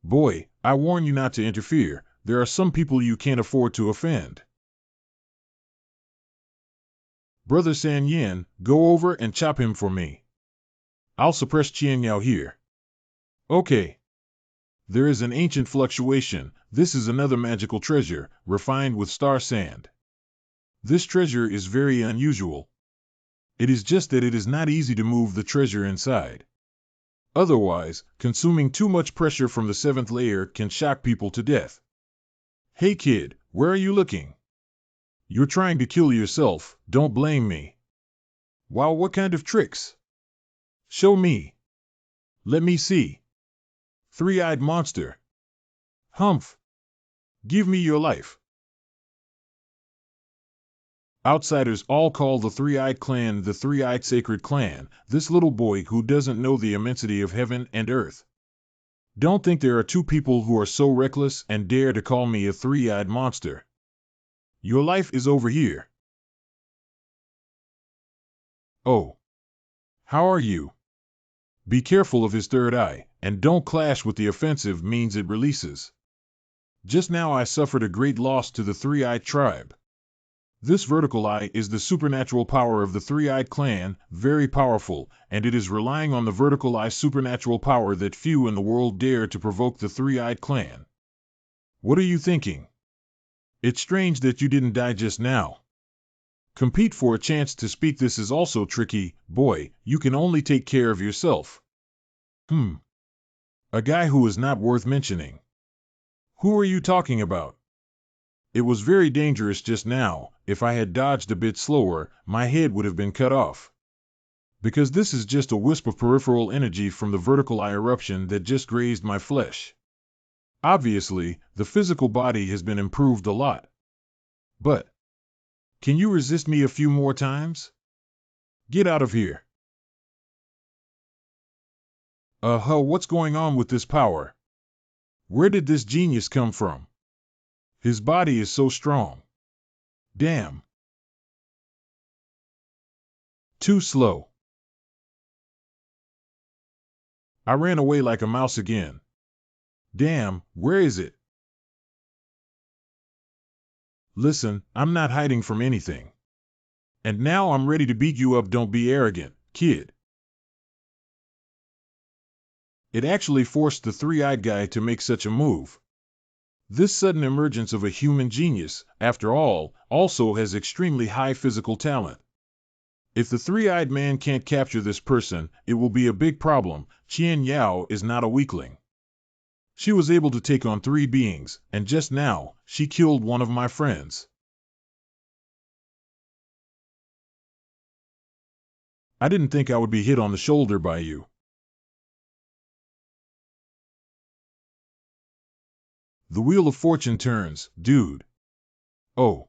Boy, I warn you not to interfere. There are some people you can't afford to offend. Brother San Yin, go over and chop him for me. I'll suppress Qian Yao here. Okay. There is an ancient fluctuation. This is another magical treasure, refined with star sand. This treasure is very unusual. It is just that it is not easy to move the treasure inside. Otherwise, consuming too much pressure from the 7th layer can shock people to death. Hey kid, where are you looking? You're trying to kill yourself, don't blame me. Wow, what kind of tricks? Show me. Let me see. Three-eyed monster. Humph. Give me your life. Outsiders all call the Three-Eyed Clan the Three-Eyed Sacred Clan, this little boy who doesn't know the immensity of heaven and earth. Don't think there are two people who are so reckless and dare to call me a three-eyed monster. Your life is over here. Oh. How are you? Be careful of his third eye, and don't clash with the offensive means it releases. Just now I suffered a great loss to the Three-Eyed tribe. This vertical eye is the supernatural power of the Three-Eyed Clan, very powerful, and it is relying on the vertical eye supernatural power that few in the world dare to provoke the Three-Eyed Clan. What are you thinking? It's strange that you didn't die just now. Compete for a chance to speak. This is also tricky, boy, you can only take care of yourself. A guy who is not worth mentioning. Who are you talking about? It was very dangerous just now. If I had dodged a bit slower, my head would have been cut off. Because this is just a wisp of peripheral energy from the vertical eye eruption that just grazed my flesh. Obviously, the physical body has been improved a lot. But can you resist me a few more times? Get out of here. What's going on with this power? Where did this genius come from? His body is so strong. Damn. Too slow. I ran away like a mouse again. Damn, where is it? Listen, I'm not hiding from anything. And now I'm ready to beat you up. Don't be arrogant, kid. It actually forced the three-eyed guy to make such a move. This sudden emergence of a human genius, after all, also has extremely high physical talent. If the three-eyed man can't capture this person, it will be a big problem. Qian Yao is not a weakling. She was able to take on three beings, and just now, she killed one of my friends. I didn't think I would be hit on the shoulder by you. The wheel of fortune turns, dude. Oh.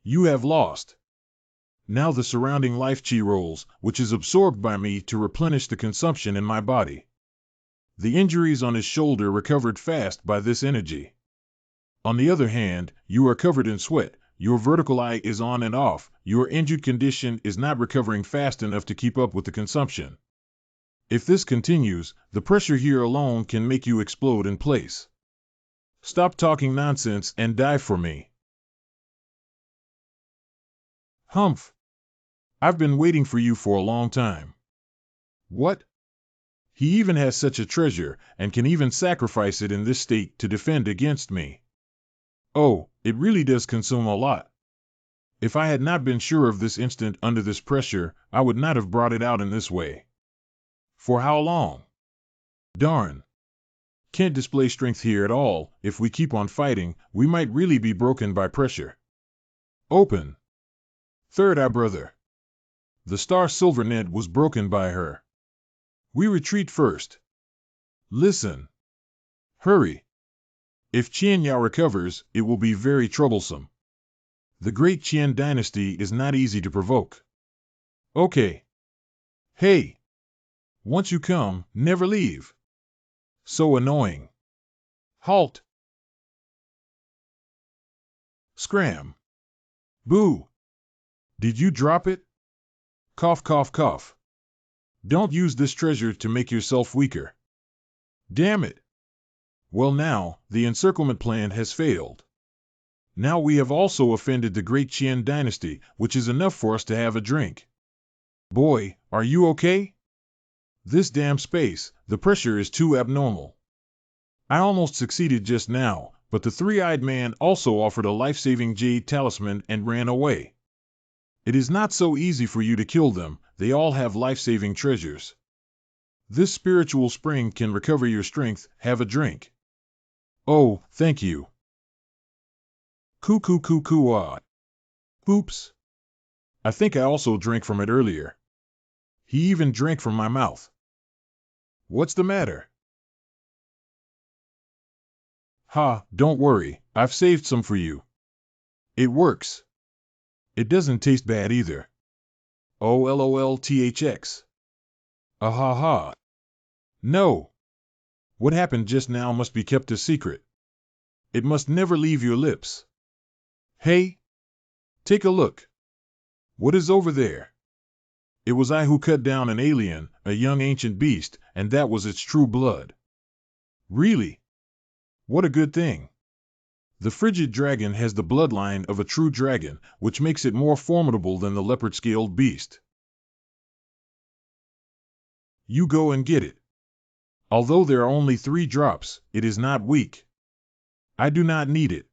You have lost. Now the surrounding life chi rolls, which is absorbed by me to replenish the consumption in my body. The injuries on his shoulder recovered fast by this energy. On the other hand, you are covered in sweat, your vertical eye is on and off, your injured condition is not recovering fast enough to keep up with the consumption. If this continues, the pressure here alone can make you explode in place. Stop talking nonsense and die for me. Humph. I've been waiting for you for a long time. What? He even has such a treasure, and can even sacrifice it in this state to defend against me. Oh, it really does consume a lot. If I had not been sure of this instant under this pressure, I would not have brought it out in this way. For how long? Darn. Can't display strength here at all. If we keep on fighting, we might really be broken by pressure. Open. Third eye brother. The star silver net was broken by her. We retreat first. Listen. Hurry. If Qian Yao recovers, it will be very troublesome. The great Qian dynasty is not easy to provoke. Okay. Hey. Once you come, never leave. So annoying. Halt. Scram. Boo. Did you drop it? Cough, cough, cough. Don't use this treasure to make yourself weaker. Damn it. Well now, the encirclement plan has failed. Now we have also offended the great Qian dynasty, which is enough for us to have a drink. Boy, are you okay? This damn space, the pressure is too abnormal. I almost succeeded just now, but the three-eyed man also offered a life-saving jade talisman and ran away. It is not so easy for you to kill them, they all have life-saving treasures. This spiritual spring can recover your strength, have a drink. Oh, thank you. Coo-coo-coo-coo-ah. Oops. I think I also drank from it earlier. He even drank from my mouth. What's the matter? Ha, don't worry, I've saved some for you. It works. It doesn't taste bad either. Oh lolthx. Ha. No. What happened just now must be kept a secret. It must never leave your lips. Hey, take a look. What is over there? It was I who cut down an alien, a young ancient beast, and that was its true blood. Really? What a good thing. The frigid dragon has the bloodline of a true dragon, which makes it more formidable than the leopard-scaled beast. You go and get it. Although there are only 3 drops, it is not weak. I do not need it.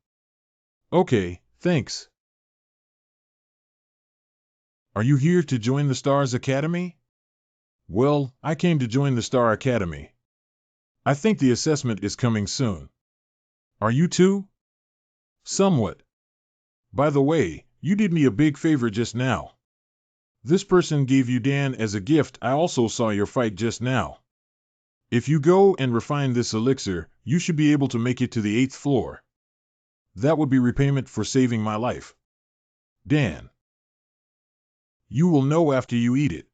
Okay, thanks. Are you here to join the Stars Academy? Well, I came to join the Star Academy. I think the assessment is coming soon. Are you too? Somewhat. By the way, you did me a big favor just now. This person gave you Dan as a gift. I also saw your fight just now. If you go and refine this elixir, you should be able to make it to the 8th floor. That would be repayment for saving my life. Dan. You will know after you eat it.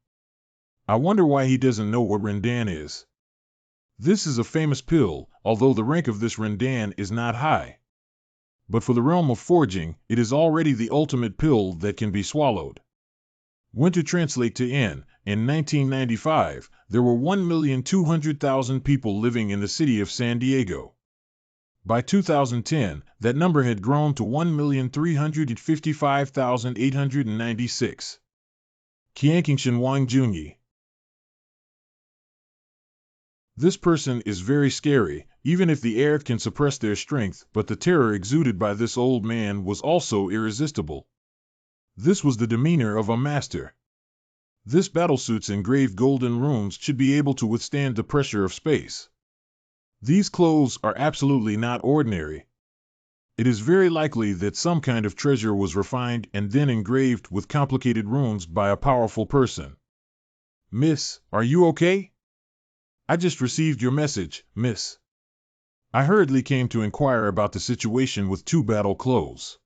I wonder why he doesn't know what Rendan is. This is a famous pill, although the rank of this Rendan is not high. But for the realm of forging, it is already the ultimate pill that can be swallowed. When to translate to N, in 1995, there were 1,200,000 people living in the city of San Diego. By 2010, that number had grown to 1,355,896. Qianqingshan Wang Junyi. This person is very scary, even if the air can suppress their strength, but the terror exuded by this old man was also irresistible. This was the demeanor of a master. This battlesuit's engraved golden runes should be able to withstand the pressure of space. These clothes are absolutely not ordinary. It is very likely that some kind of treasure was refined and then engraved with complicated runes by a powerful person. Miss, are you okay? I just received your message, miss. I hurriedly came to inquire about the situation with two battle clothes.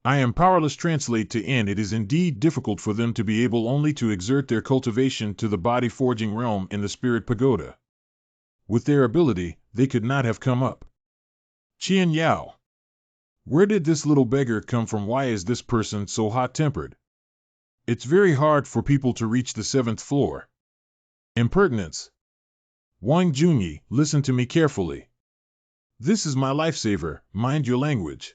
I am powerless. Translate to N. It is indeed difficult for them to be able only to exert their cultivation to the body forging realm in the spirit pagoda. With their ability, they could not have come up. Qian Yao. Where did this little beggar come from? Why is this person so hot-tempered? It's very hard for people to reach the 7th floor. Impertinence. Wang Junyi, listen to me carefully. This is my lifesaver, mind your language.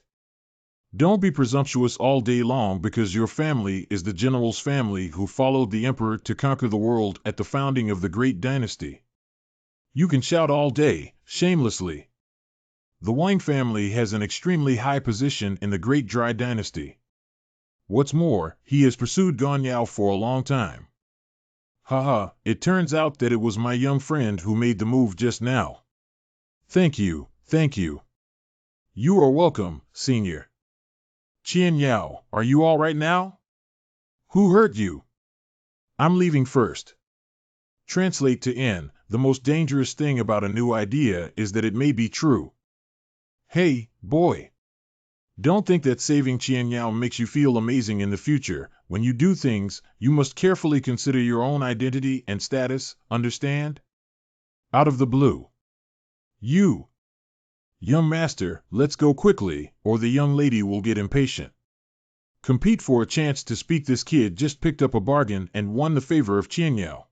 Don't be presumptuous all day long because your family is the general's family who followed the emperor to conquer the world at the founding of the great dynasty. You can shout all day, shamelessly. The Wang family has an extremely high position in the great Dry dynasty. What's more, he has pursued Gonyao for a long time. Haha, it turns out that it was my young friend who made the move just now. Thank you, thank you. You are welcome, senior. Qian Yao, are you all right now? Who hurt you? I'm leaving first. Translate to N. The most dangerous thing about a new idea is that it may be true. Hey, boy. Don't think that saving Qian Yao makes you feel amazing in the future. When you do things, you must carefully consider your own identity and status, understand? Out of the blue. You. Young master, let's go quickly, or the young lady will get impatient. Compete for a chance to speak. This kid just picked up a bargain and won the favor of Qian Yao.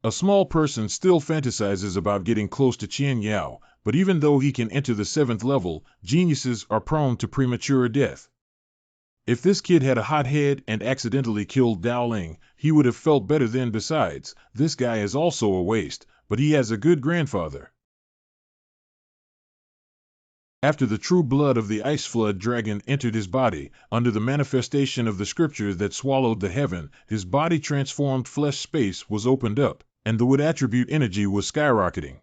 A small person still fantasizes about getting close to Qian Yao, but even though he can enter the 7th level, geniuses are prone to premature death. If this kid had a hot head and accidentally killed Dao Ling, he would have felt better then. Besides, this guy is also a waste, but he has a good grandfather. After the true blood of the ice flood dragon entered his body, under the manifestation of the scripture that swallowed the heaven, his body transformed flesh space was opened up, and the wood attribute energy was skyrocketing.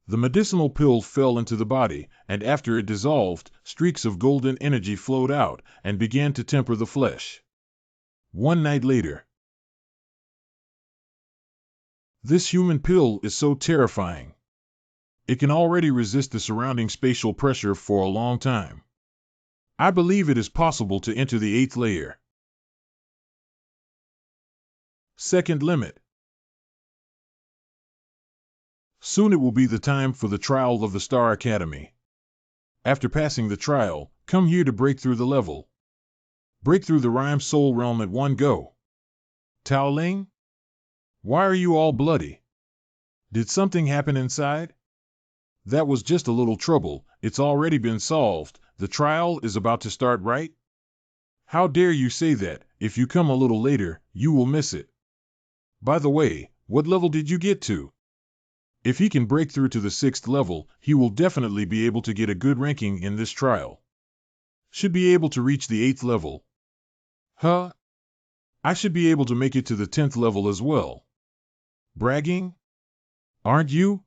The medicinal pill fell into the body, and after it dissolved, streaks of golden energy flowed out and began to temper the flesh. One night later. This human pill is so terrifying. It can already resist the surrounding spatial pressure for a long time. I believe it is possible to enter the 8th layer. Second limit. Soon it will be the time for the trial of the Star Academy. After passing the trial, come here to break through the level. Break through the Rhyme Soul Realm at one go. Tao Ling? Why are you all bloody? Did something happen inside? That was just a little trouble. It's already been solved. The trial is about to start, right? How dare you say that? If you come a little later, you will miss it. By the way, what level did you get to? If he can break through to the 6th level, he will definitely be able to get a good ranking in this trial. Should be able to reach the 8th level. Huh? I should be able to make it to the 10th level as well. Bragging? Aren't you?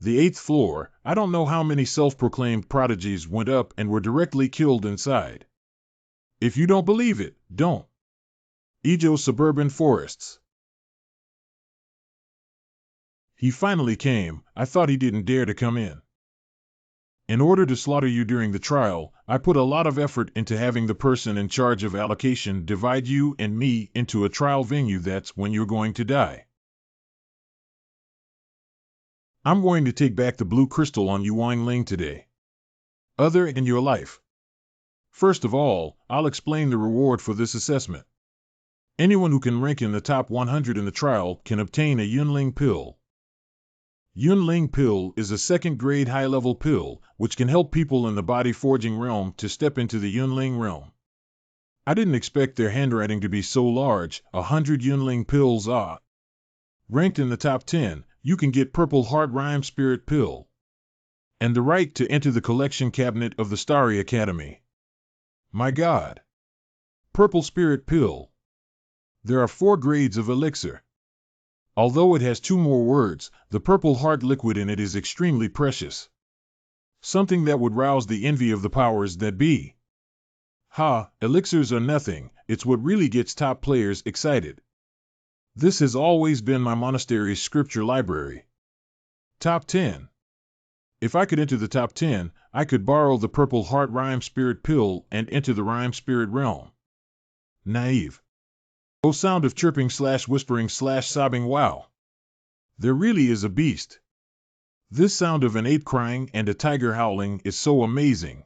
The 8th floor, I don't know how many self-proclaimed prodigies went up and were directly killed inside. If you don't believe it, don't. Ijo Suburban Forests. He finally came. I thought he didn't dare to come in. In order to slaughter you during the trial, I put a lot of effort into having the person in charge of allocation divide you and me into a trial venue. That's when you're going to die. I'm going to take back the blue crystal on you Wang Ling today. other in your life. First of all, I'll explain the reward for this assessment. Anyone who can rank in the top 100 in the trial can obtain a Yunling pill. Yunling pill is a second-grade high-level pill, which can help people in the body forging realm to step into the Yunling realm. I didn't expect their handwriting to be so large. 100 Yunling pills are. Ranked in the top 10, you can get Purple Heart Rhyme Spirit Pill and the right to enter the collection cabinet of the Starry Academy. My God! Purple Spirit Pill. There are 4 grades of elixir. Although it has 2 more words, the purple heart liquid in it is extremely precious. Something that would rouse the envy of the powers that be. Ha, elixirs are nothing, it's what really gets top players excited. This has always been my monastery's scripture library. Top 10. If I could enter the top 10, I could borrow the Purple Heart Rhyme Spirit Pill and enter the Rhyme Spirit realm. Naive. Oh, sound of chirping / whispering / sobbing, wow. There really is a beast. This sound of an ape crying and a tiger howling is so amazing.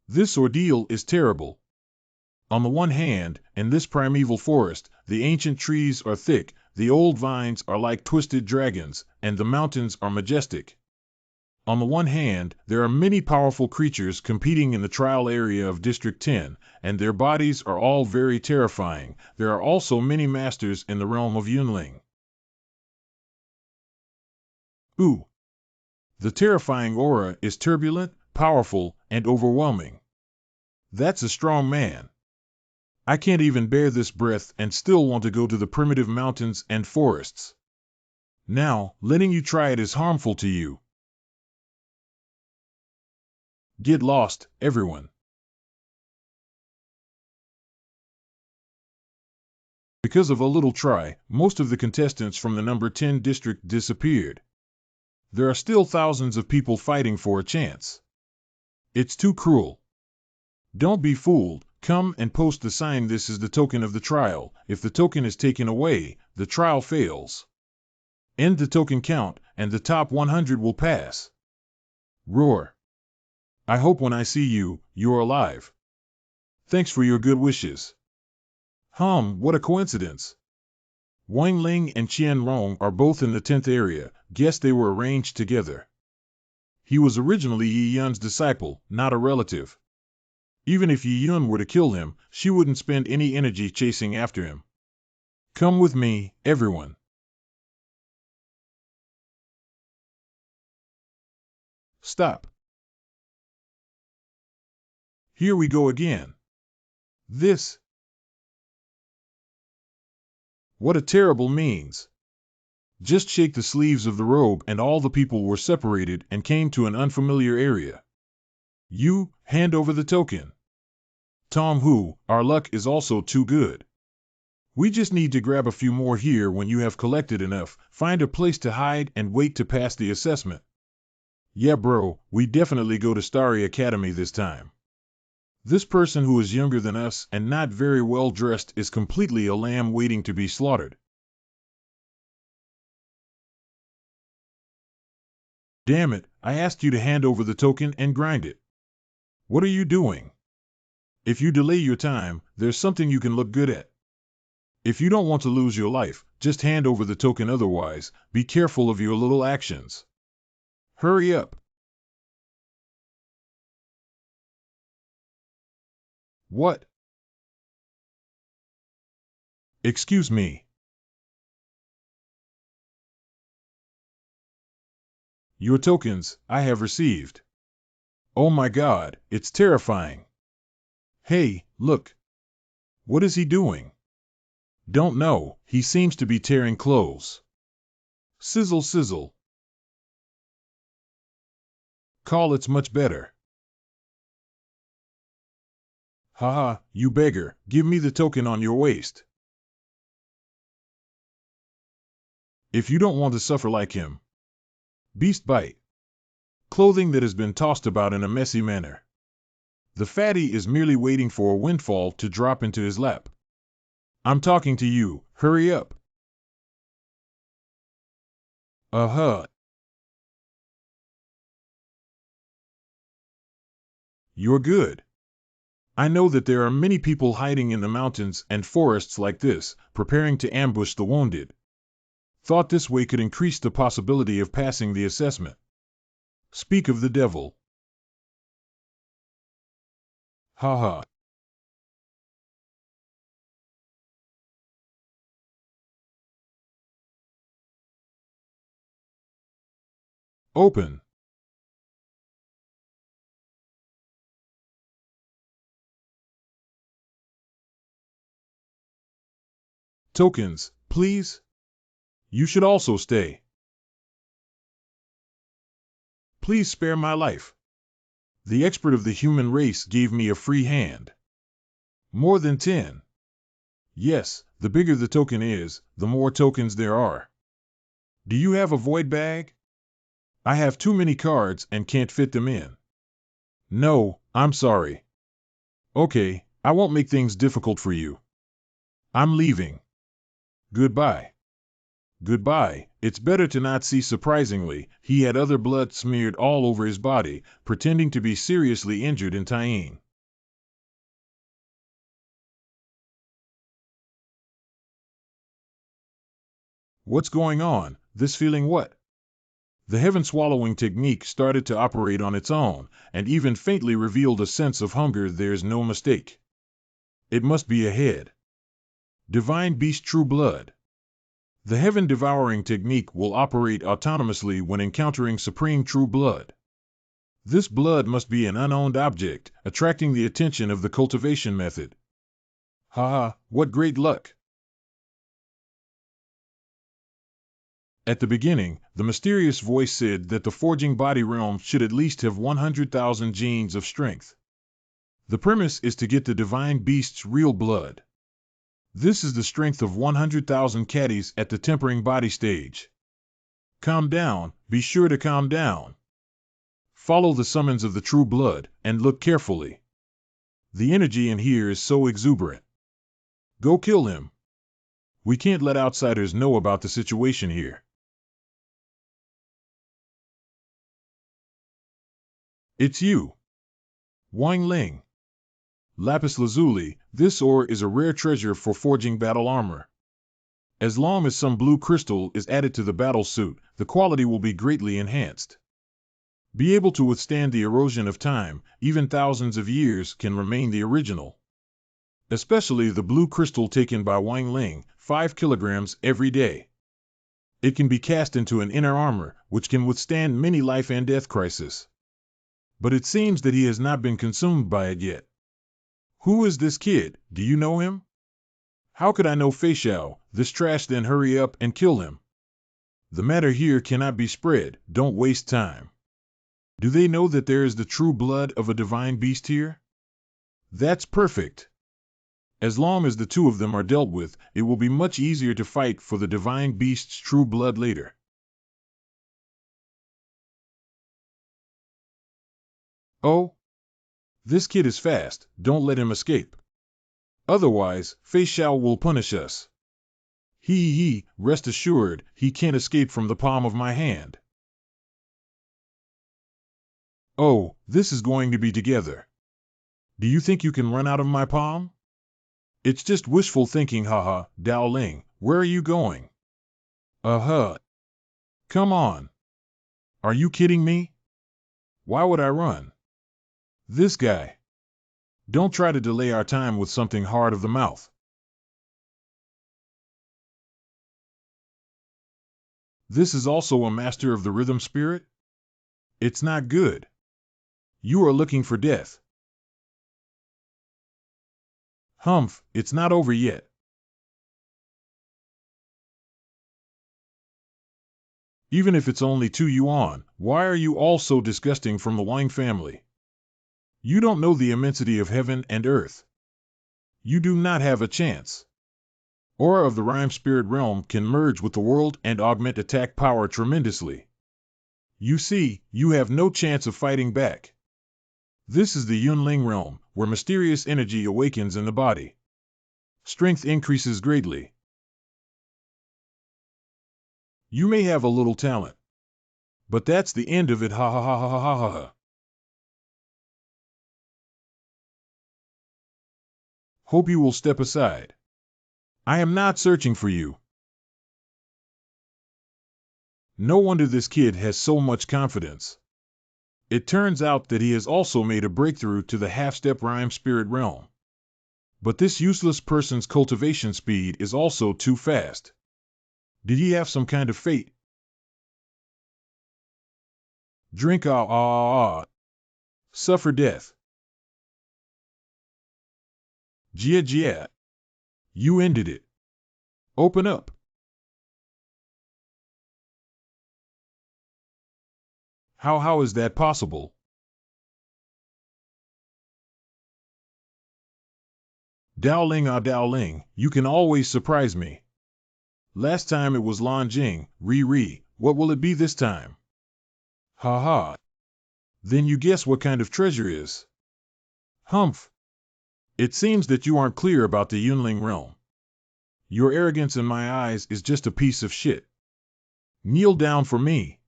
This ordeal is terrible. On the one hand, in this primeval forest, the ancient trees are thick, the old vines are like twisted dragons, and the mountains are majestic. On the one hand, there are many powerful creatures competing in the trial area of District 10, and their bodies are all very terrifying. There are also many masters in the realm of Yunling. Ooh! The terrifying aura is turbulent, powerful, and overwhelming. That's a strong man. I can't even bear this breath and still want to go to the primitive mountains and forests. Now, letting you try it is harmful to you. Get lost, everyone. Because of a little try, most of the contestants from the number 10 district disappeared. There are still thousands of people fighting for a chance. It's too cruel. Don't be fooled. Come and post the sign. This is the token of the trial. If the token is taken away, the trial fails. End the token count, and the top 100 will pass. Roar. I hope when I see you, you're alive. Thanks for your good wishes. What a coincidence. Wang Ling and Qian Rong are both in the 10th area. Guess they were arranged together. He was originally Yi Yun's disciple, not a relative. Even if Yi Yun were to kill him, she wouldn't spend any energy chasing after him. Come with me, everyone. Stop. Here we go again. This. What a terrible means. Just shake the sleeves of the robe and all the people were separated and came to an unfamiliar area. You, hand over the token. Tom Hu, our luck is also too good. We just need to grab a few more here. When you have collected enough, find a place to hide and wait to pass the assessment. Yeah bro, we definitely go to Starry Academy this time. This person who is younger than us and not very well dressed is completely a lamb waiting to be slaughtered. Damn it, I asked you to hand over the token and grind it. What are you doing? If you delay your time, there's something you can look good at. If you don't want to lose your life, just hand over the token. Otherwise, be careful of your little actions. Hurry up. What? Excuse me. Your tokens, I have received. Oh my God, it's terrifying. Hey, look. What is he doing? Don't know, he seems to be tearing clothes. Sizzle sizzle. Call it's much better. Haha, you beggar, give me the token on your waist. If you don't want to suffer like him. Beast bite. Clothing that has been tossed about in a messy manner. The fatty is merely waiting for a windfall to drop into his lap. I'm talking to you, hurry up. Uh-huh. You're good. I know that there are many people hiding in the mountains and forests like this, preparing to ambush the wounded. Thought this way could increase the possibility of passing the assessment. Speak of the devil. Ha ha. Open. Tokens, please. You should also stay. Please spare my life. The expert of the human race gave me a free hand. More than 10. Yes, the bigger the token is, the more tokens there are. Do you have a void bag? I have too many cards and can't fit them in. No, I'm sorry. Okay, I won't make things difficult for you. I'm leaving. Goodbye. Goodbye. It's better to not see. Surprisingly, he had other blood smeared all over his body, pretending to be seriously injured in Tyene. What's going on? This feeling what? The heaven swallowing technique started to operate on its own, and even faintly revealed a sense of hunger. There's no mistake. It must be ahead. Divine Beast True Blood. The heaven devouring technique will operate autonomously when encountering supreme true blood. This blood must be an unowned object, attracting the attention of the cultivation method. Ha ha, what great luck! At the beginning, the mysterious voice said that the forging body realm should at least have 100,000 genes of strength. The premise is to get the divine beast's real blood. This is the strength of 100,000 caddies at the tempering body stage. Calm down, be sure to calm down. Follow the summons of the true blood, and look carefully. The energy in here is so exuberant. Go kill him. We can't let outsiders know about the situation here. It's you. Wang Ling. Lapis lazuli, this ore is a rare treasure for forging battle armor. As long as some blue crystal is added to the battle suit, the quality will be greatly enhanced. Be able to withstand the erosion of time, even thousands of years can remain the original. Especially the blue crystal taken by Wang Ling, 5 kilograms every day. It can be cast into an inner armor, which can withstand many life and death crises. But it seems that he has not been consumed by it yet. Who is this kid? Do you know him? How could I know Fei Xiao, this trash? Then hurry up and kill him. The matter here cannot be spread, don't waste time. Do they know that there is the true blood of a divine beast here? That's perfect. As long as the two of them are dealt with, it will be much easier to fight for the divine beast's true blood later. Oh? This kid is fast, don't let him escape. Otherwise, Fei Xiao will punish us. Rest assured, he can't escape from the palm of my hand. Oh, this is going to be together. Do you think you can run out of my palm? It's just wishful thinking, haha. Dao Ling, where are you going? Come on. Are you kidding me? Why would I run? This guy. Don't try to delay our time with something hard of the mouth. This is also a master of the rhythm spirit? It's not good. You are looking for death. Humph, it's not over yet. Even if it's only 2 yuan, why are you all so disgusting from the Wang family? You don't know the immensity of heaven and earth. You do not have a chance. Aura of the rhyme spirit realm can merge with the world and augment attack power tremendously. You see, you have no chance of fighting back. This is the Yunling realm, where mysterious energy awakens in the body. Strength increases greatly. You may have a little talent. But that's the end of it, ha ha ha ha ha ha ha. Hope you will step aside. I am not searching for you. No wonder this kid has so much confidence. It turns out that he has also made a breakthrough to the half-step rhyme spirit realm. But this useless person's cultivation speed is also too fast. Did he have some kind of fate? Drink suffer death. Jia. You ended it. Open up. How is that possible? Dowling, you can always surprise me. Last time it was Lanjing, what will it be this time? Ha ha. Then you guess what kind of treasure is. Humph. It seems that you aren't clear about the Yunling realm. Your arrogance in my eyes is just a piece of shit. Kneel down for me.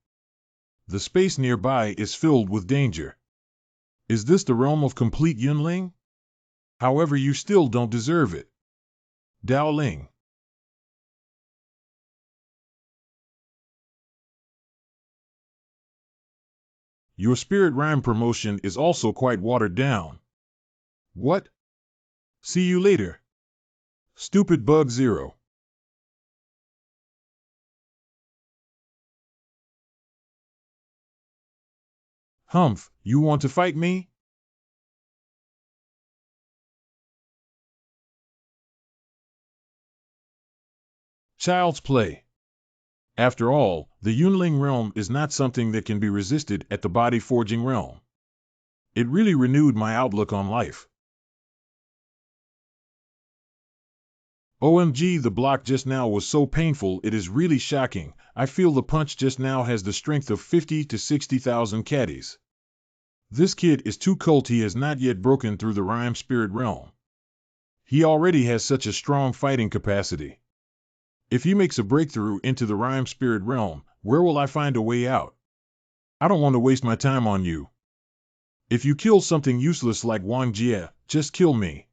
The space nearby is filled with danger. Is this the realm of complete Yunling? However, you still don't deserve it. Dowling. Your spirit rhyme promotion is also quite watered down. What? See you later. Stupid Bug Zero. Humph, you want to fight me? Child's play. After all, the Yunling realm is not something that can be resisted at the body forging realm. It really renewed my outlook on life. OMG, the block just now was so painful, it is really shocking. I feel the punch just now has the strength of 50 to 60,000 caddies. This kid is too cult, he has not yet broken through the rhyme spirit realm. He already has such a strong fighting capacity. If he makes a breakthrough into the rhyme spirit realm, where will I find a way out? I don't want to waste my time on you. If you kill something useless like Wang Jie, just kill me.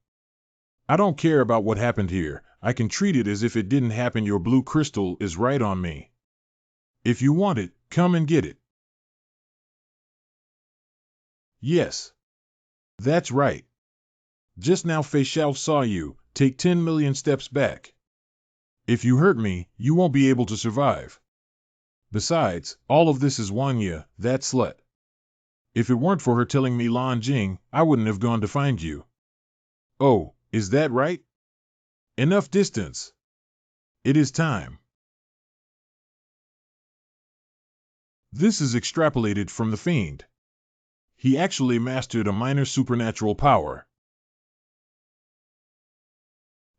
I don't care about what happened here. I can treat it as if it didn't happen. Your blue crystal is right on me. If you want it, come and get it. Yes. That's right. Just now Fei Xiao saw you. Take 10 million steps back. If you hurt me, you won't be able to survive. Besides, all of this is Wang Ye, that slut. If it weren't for her telling me Lan Jing, I wouldn't have gone to find you. Oh, is that right? Enough distance. It is time. This is extrapolated from the fiend. He actually mastered a minor supernatural power.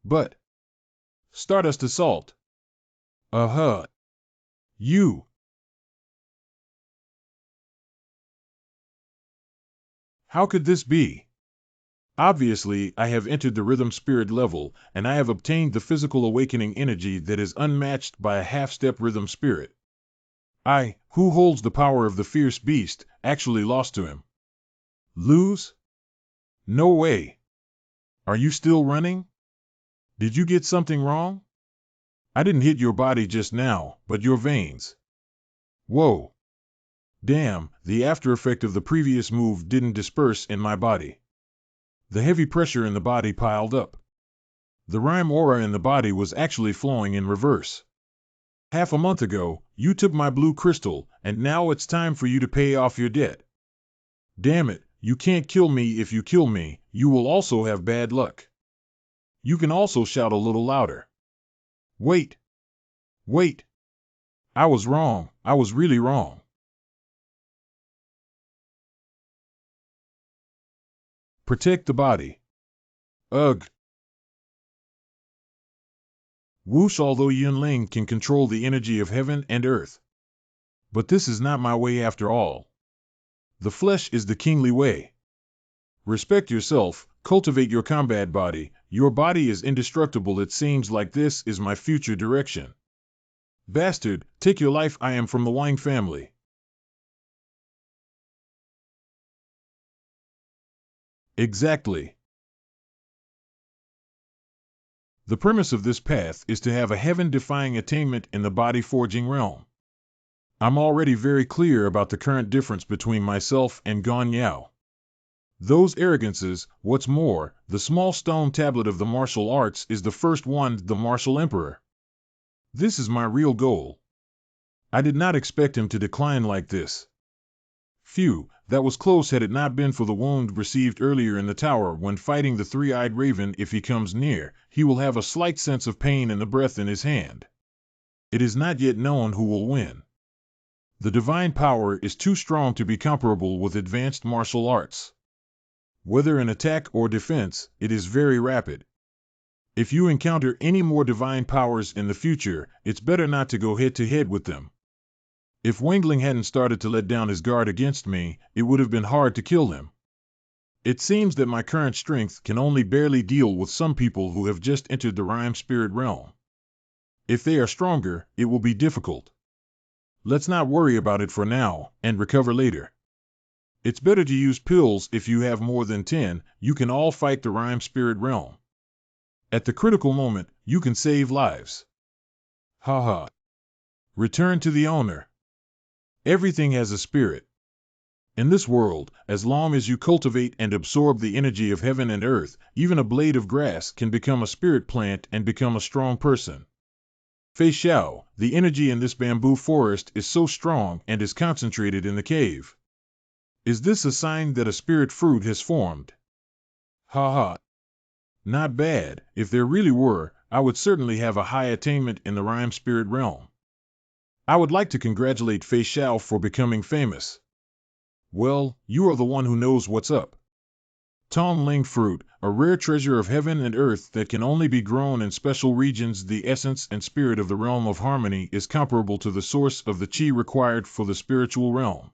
But Stardust Assault. You. How could this be? Obviously, I have entered the rhythm spirit level, and I have obtained the physical awakening energy that is unmatched by a half-step rhythm spirit. I, who holds the power of the fierce beast, actually lost to him. Lose? No way. Are you still running? Did you get something wrong? I didn't hit your body just now, but your veins. Whoa. Damn, the after effect of the previous move didn't disperse in my body. The heavy pressure in the body piled up. The rhyme aura in the body was actually flowing in reverse. Half a month ago, you took my blue crystal, and now it's time for you to pay off your debt. Damn it, you can't kill me. If you kill me, you will also have bad luck. You can also shout a little louder. Wait. Wait. I was wrong. I was really wrong. Protect the body. Ugh. Whoosh, although Yunling can control the energy of heaven and earth. But this is not my way after all. The flesh is the kingly way. Respect yourself, cultivate your combat body. Your body is indestructible. It seems like this is my future direction. Bastard, take your life. I am from the Wang family. Exactly. The premise of this path is to have a heaven-defying attainment in the body-forging realm. I'm already very clear about the current difference between myself and Gong Yao. Those arrogances, what's more, the small stone tablet of the martial arts is the first one, the martial emperor. This is my real goal. I did not expect him to decline like this. Phew, that was close. Had it not been for the wound received earlier in the tower when fighting the three-eyed raven, if he comes near, he will have a slight sense of pain in the breath in his hand. It is not yet known who will win. The divine power is too strong to be comparable with advanced martial arts. Whether in attack or defense, it is very rapid. If you encounter any more divine powers in the future, it's better not to go head-to-head with them. If Wangling hadn't started to let down his guard against me, it would have been hard to kill him. It seems that my current strength can only barely deal with some people who have just entered the rhyme spirit realm. If they are stronger, it will be difficult. Let's not worry about it for now, and recover later. It's better to use pills. If you have more than 10, you can all fight the rhyme spirit realm. At the critical moment, you can save lives. Haha. Return to the owner. Everything has a spirit. In this world, as long as you cultivate and absorb the energy of heaven and earth, even a blade of grass can become a spirit plant and become a strong person. Fei Xiao, the energy in this bamboo forest is so strong and is concentrated in the cave. Is this a sign that a spirit fruit has formed? Ha. Not bad. If there really were, I would certainly have a high attainment in the rhyme spirit realm. I would like to congratulate Fei Xiao for becoming famous. Well, you are the one who knows what's up. Tong Ling fruit, a rare treasure of heaven and earth that can only be grown in special regions. The essence and spirit of the realm of harmony is comparable to the source of the qi required for the spiritual realm.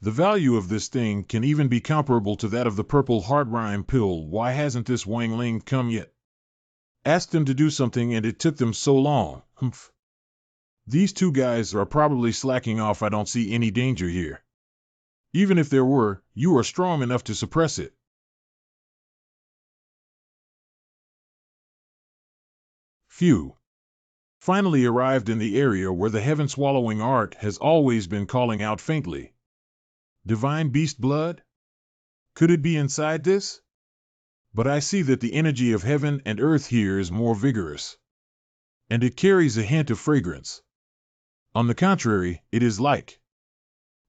The value of this thing can even be comparable to that of the purple hard rhyme pill. Why hasn't this Wang Ling come yet? Asked them to do something and it took them so long. Humph. These two guys are probably slacking off. I don't see any danger here. Even if there were, you are strong enough to suppress it. Phew. Finally arrived in the area where the heaven-swallowing art has always been calling out faintly. Divine beast blood? Could it be inside this? But I see that the energy of heaven and earth here is more vigorous. And it carries a hint of fragrance. On the contrary, it is like.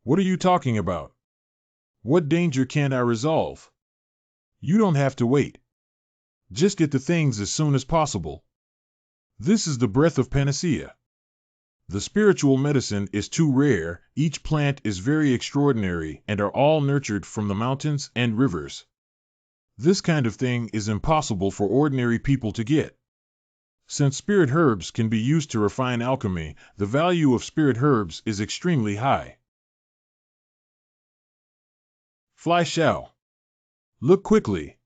What are you talking about? What danger can't I resolve? You don't have to wait. Just get the things as soon as possible. This is the breath of panacea. The spiritual medicine is too rare, each plant is very extraordinary and are all nurtured from the mountains and rivers. This kind of thing is impossible for ordinary people to get. Since spirit herbs can be used to refine alchemy, the value of spirit herbs is extremely high. Fly Xiao. Look quickly.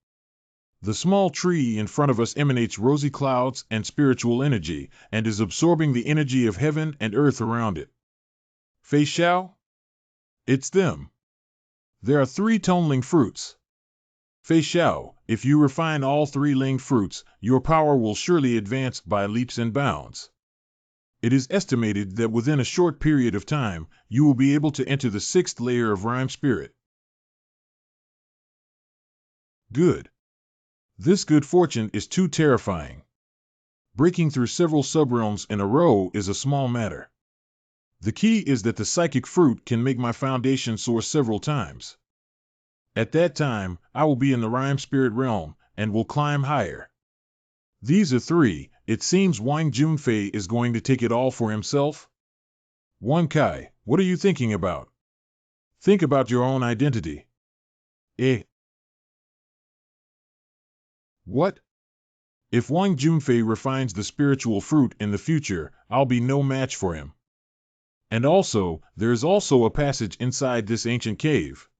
The small tree in front of us emanates rosy clouds and spiritual energy, and is absorbing the energy of heaven and earth around it. Fei Xiao? It's them. There are 3 Tonling fruits. Fei Xiao, if you refine all 3 Ling fruits, your power will surely advance by leaps and bounds. It is estimated that within a short period of time, you will be able to enter the 6th layer of rhyme spirit. Good. This good fortune is too terrifying. Breaking through several subrealms in a row is a small matter. The key is that the psychic fruit can make my foundation soar several times. At that time, I will be in the rhyme spirit realm, and will climb higher. These are 3, it seems Wang Junfei is going to take it all for himself? Wan Kai, what are you thinking about? Think about your own identity. What? If Wang Junfei refines the spiritual fruit in the future, I'll be no match for him. And also, there is also a passage inside this ancient cave.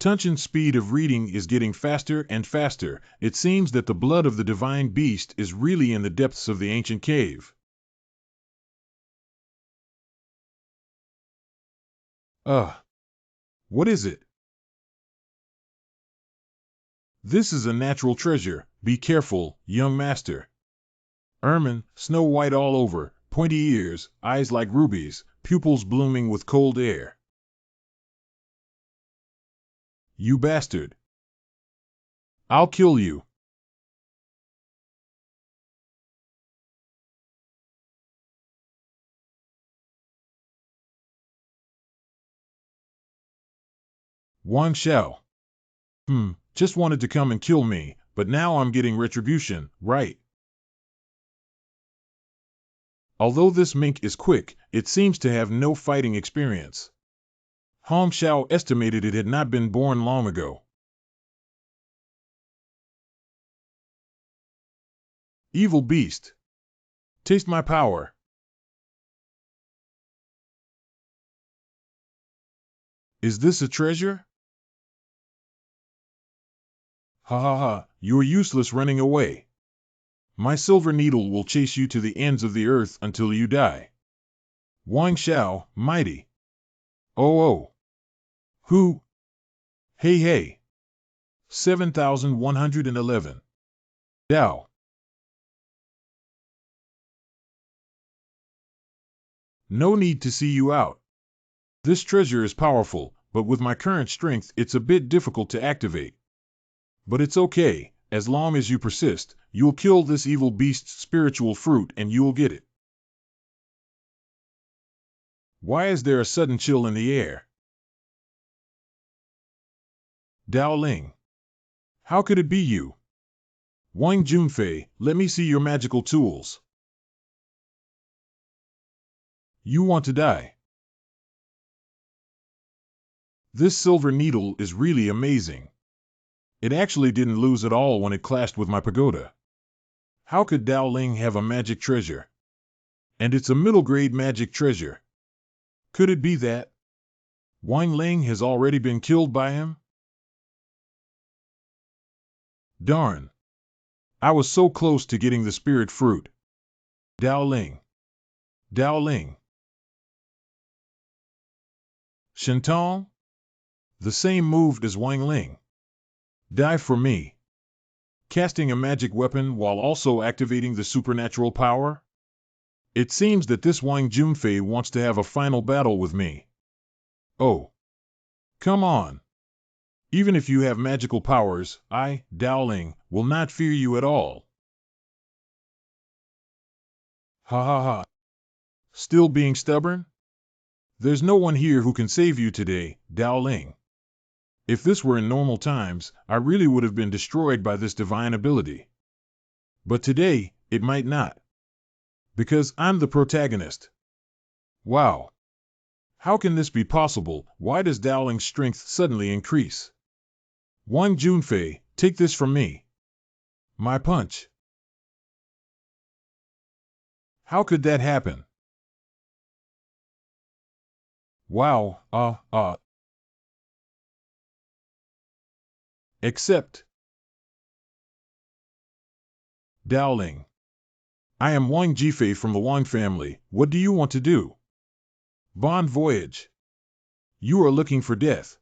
Tunchen's speed of reading is getting faster and faster. It seems that the blood of the divine beast is really in the depths of the ancient cave. What is it? This is a natural treasure. Be careful, young master. Ermine, snow white all over, pointy ears, eyes like rubies, pupils blooming with cold air. You bastard! I'll kill you! Wang Xiao. Just wanted to come and kill me, but now I'm getting retribution, right? Although this mink is quick, it seems to have no fighting experience. Hong Xiao estimated it had not been born long ago. Evil beast! Taste my power! Is this a treasure? Ha ha ha, you're useless running away. My silver needle will chase you to the ends of the earth until you die. Wang Xiao, mighty. Oh oh. Who? Hey hey. 7111. Dao. No need to see you out. This treasure is powerful, but with my current strength it's a bit difficult to activate. But it's okay, as long as you persist, you'll kill this evil beast's spiritual fruit and you'll get it. Why is there a sudden chill in the air? Dao Ling. How could it be you? Wang Junfei, let me see your magical tools. You want to die. This silver needle is really amazing. It actually didn't lose at all when it clashed with my pagoda. How could Dao Ling have a magic treasure? And it's a middle-grade magic treasure. Could it be that Wang Ling has already been killed by him? Darn. I was so close to getting the spirit fruit. Dao Ling. Dao Ling. Shintong? The same move as Wang Ling. Die for me. Casting a magic weapon while also activating the supernatural power? It seems that this Wang Junfei wants to have a final battle with me. Oh. Come on. Even if you have magical powers, I, Dao Ling, will not fear you at all. Ha ha ha. Still being stubborn? There's no one here who can save you today, Dao Ling. If this were in normal times, I really would have been destroyed by this divine ability. But today, it might not. Because I'm the protagonist. Wow. How can this be possible? Why does Dao Ling's strength suddenly increase? Wang Junfei, take this from me. My punch. How could that happen? Wow, Except. Dao Ling. I am Wang Jifei from the Wang family. What do you want to do? Bon voyage. You are looking for death.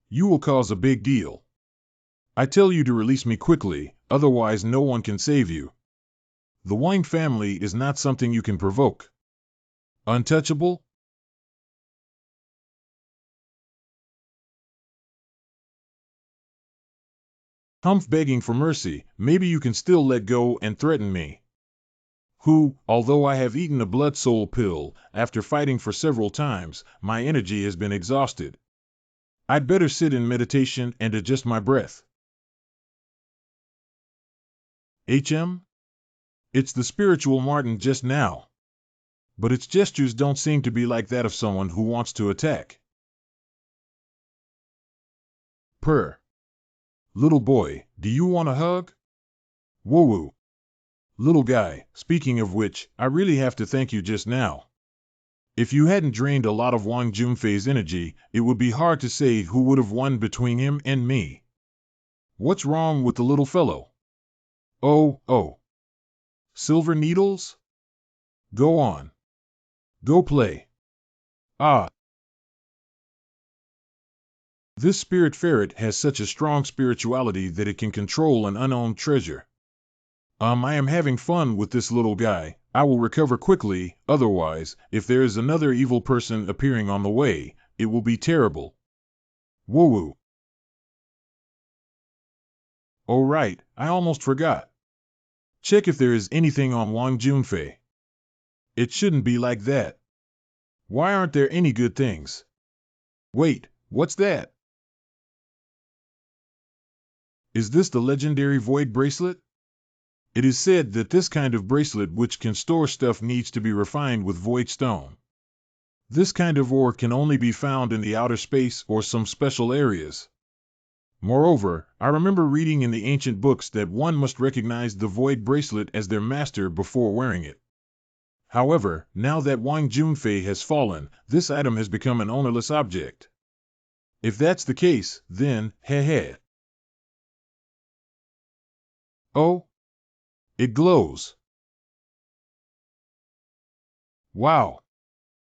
You will cause a big deal. I tell you to release me quickly, otherwise no one can save you. The Wang family is not something you can provoke. Untouchable? Humph begging for mercy, maybe you can still let go and threaten me. Who, although I have eaten a blood soul pill, after fighting for several times, my energy has been exhausted. I'd better sit in meditation and adjust my breath. HM? It's the spiritual Martin just now. But its gestures don't seem to be like that of someone who wants to attack. Purr. Little boy, do you want a hug? Woo-woo. Little guy, speaking of which, I really have to thank you just now. If you hadn't drained a lot of Wang Junfei's energy, it would be hard to say who would have won between him and me. What's wrong with the little fellow? Oh. Silver needles? Go on. Go play. Ah. This spirit ferret has such a strong spirituality that it can control an unowned treasure. I am having fun with this little guy. I will recover quickly, otherwise, if there is another evil person appearing on the way, it will be terrible. Woo-woo. Oh right, I almost forgot. Check if there is anything on Wang Junfei. It shouldn't be like that. Why aren't there any good things? Wait, what's that? Is this the legendary Void Bracelet? It is said that this kind of bracelet which can store stuff needs to be refined with Void Stone. This kind of ore can only be found in the outer space or some special areas. Moreover, I remember reading in the ancient books that one must recognize the Void Bracelet as their master before wearing it. However, now that Wang Junfei has fallen, this item has become an ownerless object. If that's the case, then, heh. Oh, it glows. Wow.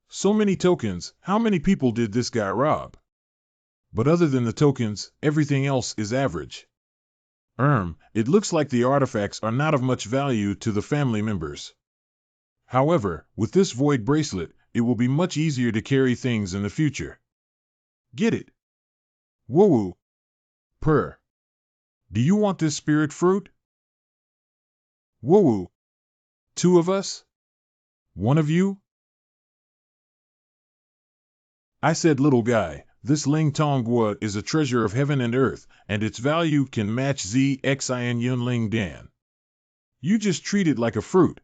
So many tokens, how many people did this guy rob? But other than the tokens, everything else is average. It looks like the artifacts are not of much value to the family members. However, with this Void Bracelet, it will be much easier to carry things in the future. Get it? Woo-woo. Purr. Do you want this spirit fruit? Woo-woo. 2 of us? 1 of you? I said, little guy, this Ling Tongwa is a treasure of heaven and earth, and its value can match ZXIN Yunling Dan. You just treat it like a fruit.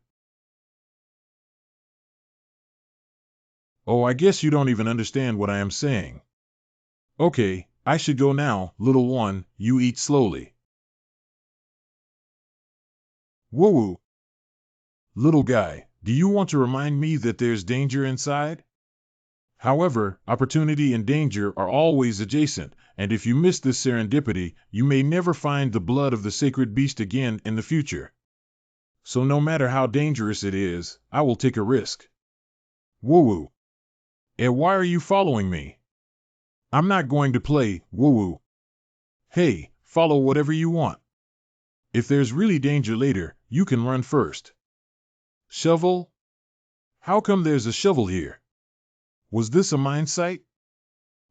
Oh, I guess you don't even understand what I am saying. Okay, I should go now, little one, you eat slowly. Woo-woo. Little guy, do you want to remind me that there's danger inside? However, opportunity and danger are always adjacent, and if you miss this serendipity, you may never find the blood of the sacred beast again in the future. So no matter how dangerous it is, I will take a risk. Woo-woo. Why are you following me? I'm not going to play, woo-woo. Hey, follow whatever you want. If there's really danger later, you can run first. Shovel? How come there's a shovel here? Was this a mine site?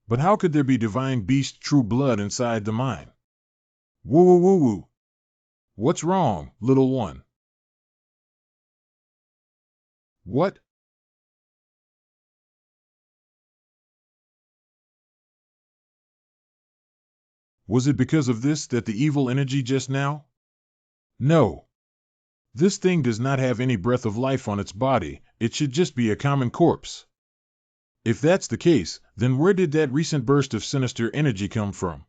But how could there be divine beast true blood inside the mine? Woo-woo-woo-woo. What's wrong, little one? What? Was it because of this that the evil energy just now? No. This thing does not have any breath of life on its body, it should just be a common corpse. If that's the case, then where did that recent burst of sinister energy come from?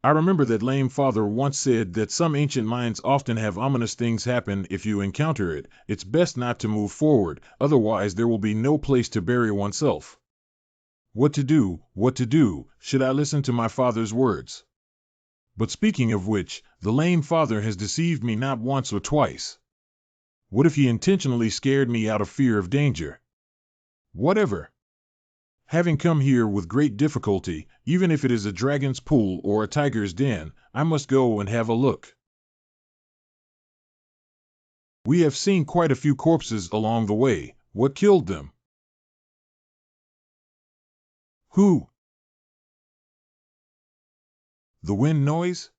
I remember that lame father once said that some ancient mines often have ominous things happen. If you encounter it, it's best not to move forward, otherwise there will be no place to bury oneself. What to do, should I listen to my father's words? But speaking of which, the lame father has deceived me not once or twice. What if he intentionally scared me out of fear of danger? Whatever. Having come here with great difficulty, even if it is a dragon's pool or a tiger's den, I must go and have a look. We have seen quite a few corpses along the way. What killed them? Who? The wind noise?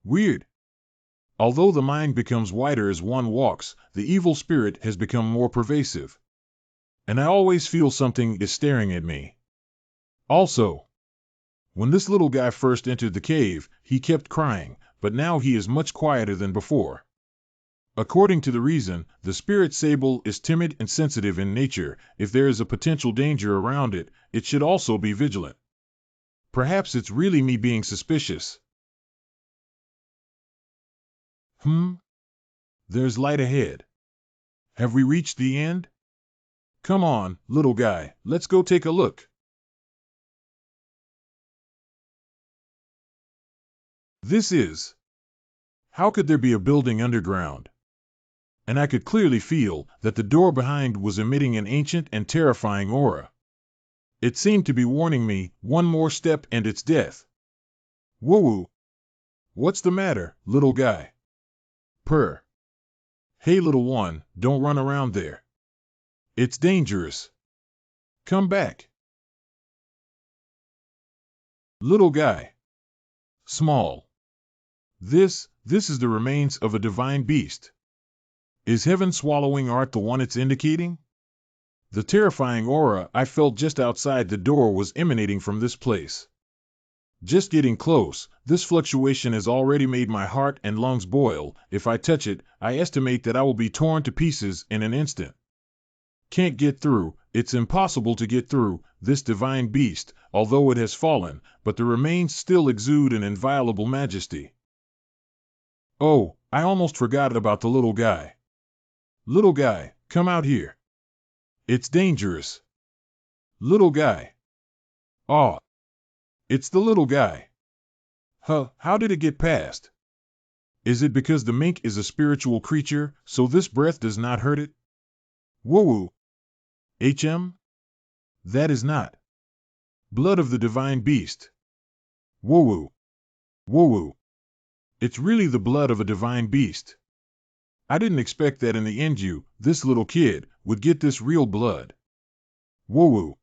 Weird. Although the mind becomes wider as one walks, the evil spirit has become more pervasive. And I always feel something is staring at me. Also, when this little guy first entered the cave, he kept crying, but now he is much quieter than before. According to the reason, the spirit sable is timid and sensitive in nature. If there is a potential danger around it, it should also be vigilant. Perhaps it's really me being suspicious. There's light ahead. Have we reached the end? Come on, little guy, let's go take a look. This is... How could there be a building underground? And I could clearly feel that the door behind was emitting an ancient and terrifying aura. It seemed to be warning me, one more step and it's death. Woo-woo. What's the matter, little guy? Purr. Hey little one, don't run around there. It's dangerous. Come back. Little guy. Small. This is the remains of a divine beast. Is heaven swallowing art the one it's indicating? The terrifying aura I felt just outside the door was emanating from this place. Just getting close, this fluctuation has already made my heart and lungs boil. If I touch it, I estimate that I will be torn to pieces in an instant. Can't get through, it's impossible to get through, this divine beast, although it has fallen, but the remains still exude an inviolable majesty. Oh, I almost forgot about the little guy. Little guy, come out here. It's dangerous. Little guy. Aw. It's the little guy. How did it get past? Is it because the mink is a spiritual creature, so this breath does not hurt it? Woo-woo. HM? That is not. Blood of the divine beast. Woo-woo. Woo-woo. It's really the blood of a divine beast. I didn't expect that in the end you, this little kid, would get this real blood. Woo-woo.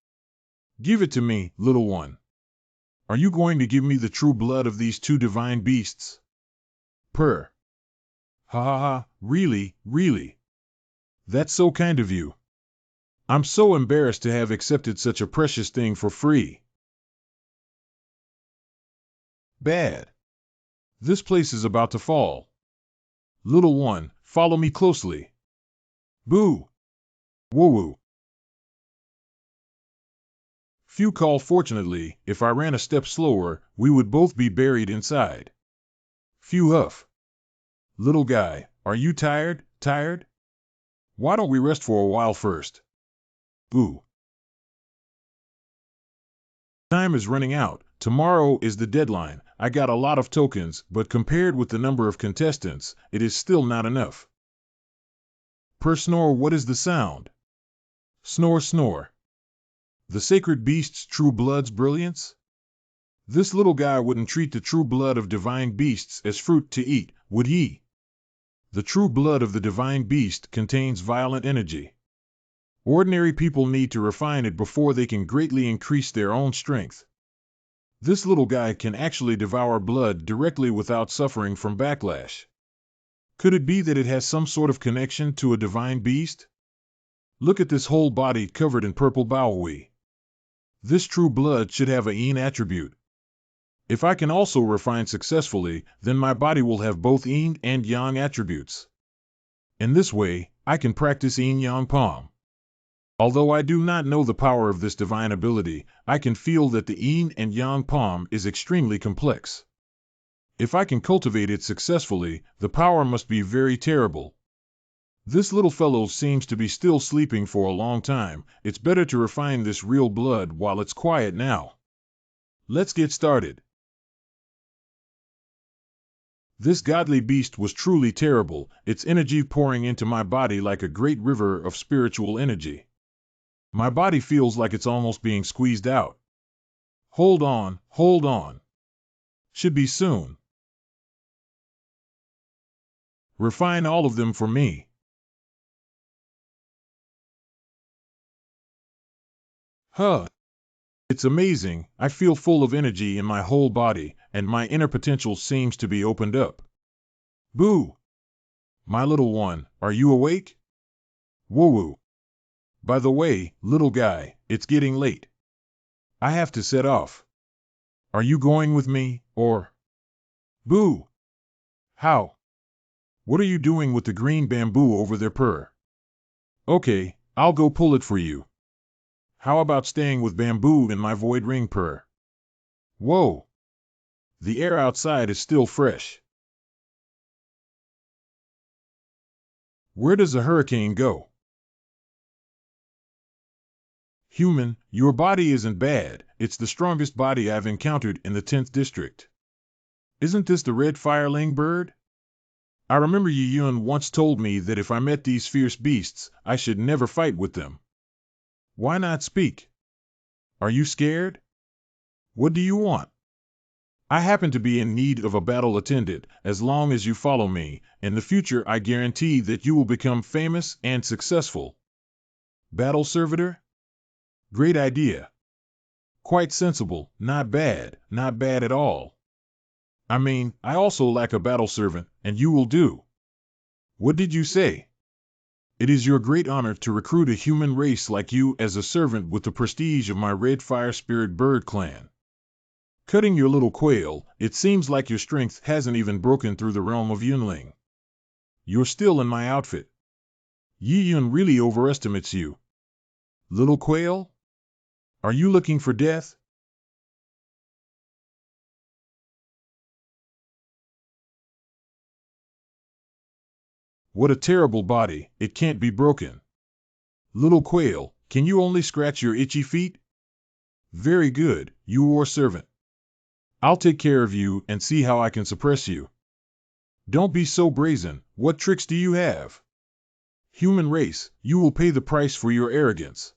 Give it to me, little one. Are you going to give me the true blood of these two divine beasts? Purr. Ha ha ha, really, really. That's so kind of you. I'm so embarrassed to have accepted such a precious thing for free. Bad. This place is about to fall. Little one, follow me closely. Boo. Woo-woo. Few call fortunately, if I ran a step slower, we would both be buried inside. Few huff. Little guy, are you tired? Tired? Why don't we rest for a while first? Boo. Time is running out. Tomorrow is the deadline. I got a lot of tokens, but compared with the number of contestants, it is still not enough. Per snore, what is the sound? Snore, snore. The sacred beast's true blood's brilliance? This little guy wouldn't treat the true blood of divine beasts as fruit to eat, would he? The true blood of the divine beast contains violent energy. Ordinary people need to refine it before they can greatly increase their own strength. This little guy can actually devour blood directly without suffering from backlash. Could it be that it has some sort of connection to a divine beast? Look at this whole body covered in purple bowie. This true blood should have a yin attribute. If I can also refine successfully, then my body will have both yin and yang attributes. In this way, I can practice yin-yang palm. Although I do not know the power of this divine ability, I can feel that the yin and yang palm is extremely complex. If I can cultivate it successfully, the power must be very terrible. This little fellow seems to be still sleeping for a long time. It's better to refine this real blood while it's quiet now. Let's get started. This godly beast was truly terrible, its energy pouring into my body like a great river of spiritual energy. My body feels like it's almost being squeezed out. Hold on, hold on. Should be soon. Refine all of them for me. Huh. It's amazing, I feel full of energy in my whole body, and my inner potential seems to be opened up. Boo! My little one, are you awake? Woo-woo. By the way, little guy, it's getting late. I have to set off. Are you going with me, or? Boo! How? What are you doing with the green bamboo over there, Purr? Okay, I'll go pull it for you. How about staying with bamboo in my void ring, Purr? Whoa! The air outside is still fresh. Where does a hurricane go? Human, your body isn't bad. It's the strongest body I've encountered in the 10th district. Isn't this the red fireling bird? I remember Yun once told me that if I met these fierce beasts, I should never fight with them. Why not speak? Are you scared? What do you want? I happen to be in need of a battle attendant. As long as you follow me, in the future I guarantee that you will become famous and successful. Battle servitor? Great idea. Quite sensible. Not bad. Not bad at all. I mean, I also lack a battle servant, and you will do. What did you say? It is your great honor to recruit a human race like you as a servant with the prestige of my Red Fire Spirit Bird clan. Cutting your little quail, it seems like your strength hasn't even broken through the realm of Yunling. You're still in my outfit. Yi Yun really overestimates you. Little quail? Are you looking for death? What a terrible body, it can't be broken. Little quail, can you only scratch your itchy feet? Very good, you are servant. I'll take care of you and see how I can suppress you. Don't be so brazen, what tricks do you have? Human race, you will pay the price for your arrogance.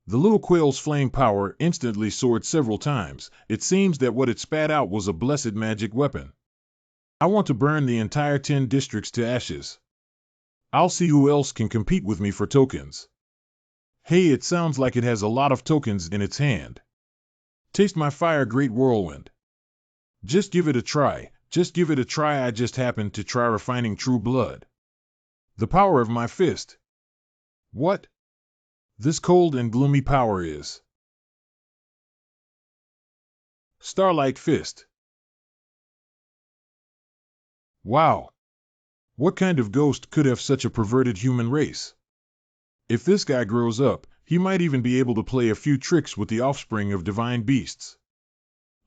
The little quail's flame power instantly soared several times. It seems that what it spat out was a blessed magic weapon. I want to burn the entire 10 districts to ashes. I'll see who else can compete with me for tokens. Hey, it sounds like it has a lot of tokens in its hand. Taste my fire, great whirlwind. Just give it a try. Just give it a try. I just happened to try refining true blood. The power of my fist. What? This cold and gloomy power is Starlight Fist. Wow. What kind of ghost could have such a perverted human race? If this guy grows up, he might even be able to play a few tricks with the offspring of divine beasts.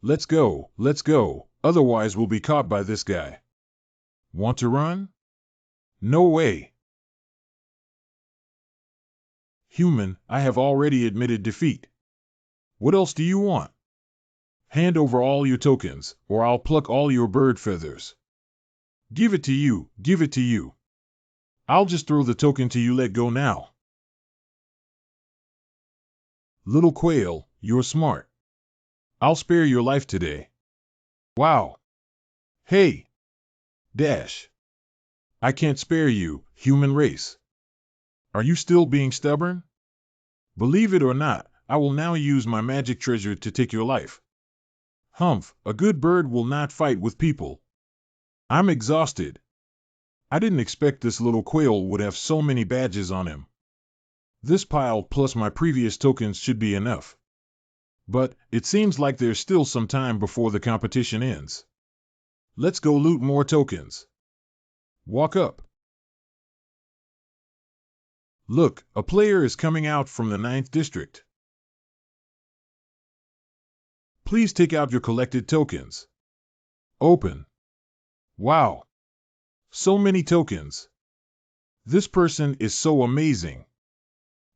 Let's go, otherwise we'll be caught by this guy. Want to run? No way. Human, I have already admitted defeat. What else do you want? Hand over all your tokens, or I'll pluck all your bird feathers. Give it to you, give it to you. I'll just throw the token till you let go now. Little quail, you're smart. I'll spare your life today. Wow. Hey. Dash. I can't spare you, human race. Are you still being stubborn? Believe it or not, I will now use my magic treasure to take your life. Humph, a good bird will not fight with people. I'm exhausted. I didn't expect this little quail would have so many badges on him. This pile plus my previous tokens should be enough. But it seems like there's still some time before the competition ends. Let's go loot more tokens. Walk up. Look, a player is coming out from the 9th district. Please take out your collected tokens. Open. Wow. So many tokens. This person is so amazing.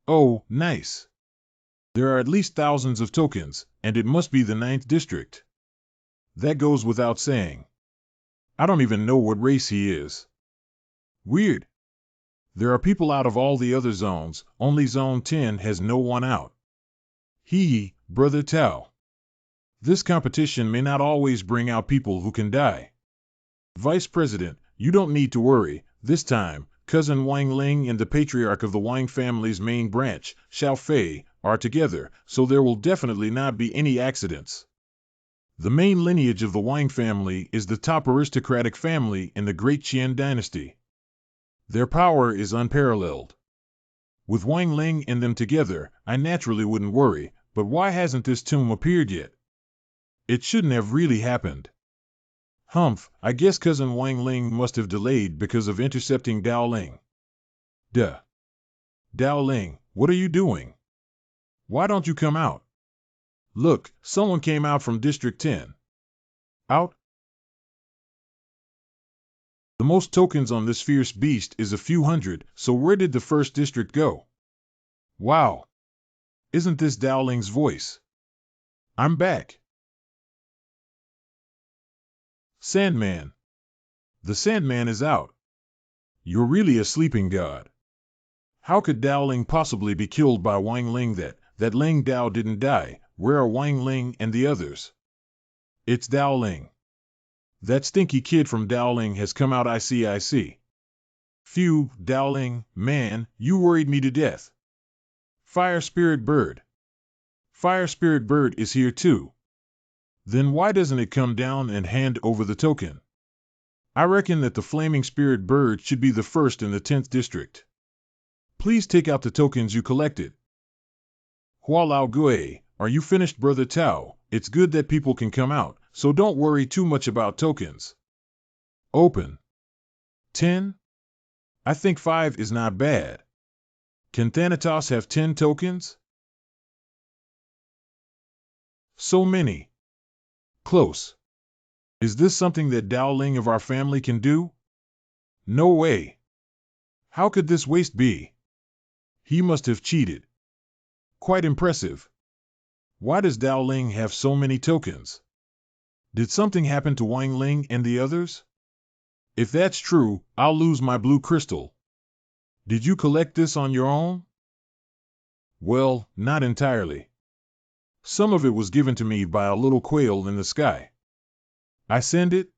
Oh, nice. There are at least thousands of tokens, and it must be the 9th district. That goes without saying. I don't even know what race he is. Weird. There are people out of all the other zones, only Zone 10 has no one out. Hee, Brother Tao. This competition may not always bring out people who can die. Vice President, you don't need to worry. This time, Cousin Wang Ling and the patriarch of the Wang family's main branch, Xiao Fei, are together, so there will definitely not be any accidents. The main lineage of the Wang family is the top aristocratic family in the Great Qian dynasty. Their power is unparalleled. With Wang Ling and them together, I naturally wouldn't worry, but why hasn't this tomb appeared yet? It shouldn't have really happened. Humph, I guess Cousin Wang Ling must have delayed because of intercepting Dao Ling. Duh. Dao Ling, what are you doing? Why don't you come out? Look, someone came out from District 10. Out? The most tokens on this fierce beast is a few hundred, so where did the first district go? Wow. Isn't this Dao Ling's voice? I'm back. Sandman. The Sandman is out. You're really a sleeping god. How could Dao Ling possibly be killed by Wang Ling? that Ling Dao didn't die. Where are Wang Ling and the others? It's Dao Ling. That stinky kid from Dao Ling has come out. I see. Phew, Dao Ling, man, you worried me to death. Fire Spirit Bird. Fire Spirit Bird is here too. Then why doesn't it come down and hand over the token? I reckon that the Flaming Spirit Bird should be the first in the 10th district. Please take out the tokens you collected. Hua Lao Gui, are you finished, Brother Tao? It's good that people can come out, so don't worry too much about tokens. Open. 10? I think 5 is not bad. Can Thanatos have 10 tokens? So many. Close. Is this something that Dao Ling of our family can do? No way. How could this waste be? He must have cheated. Quite impressive. Why does Dao Ling have so many tokens? Did something happen to Wang Ling and the others? If that's true, I'll lose my blue crystal. Did you collect this on your own? Well, not entirely. Some of it was given to me by a little quail in the sky. I send it?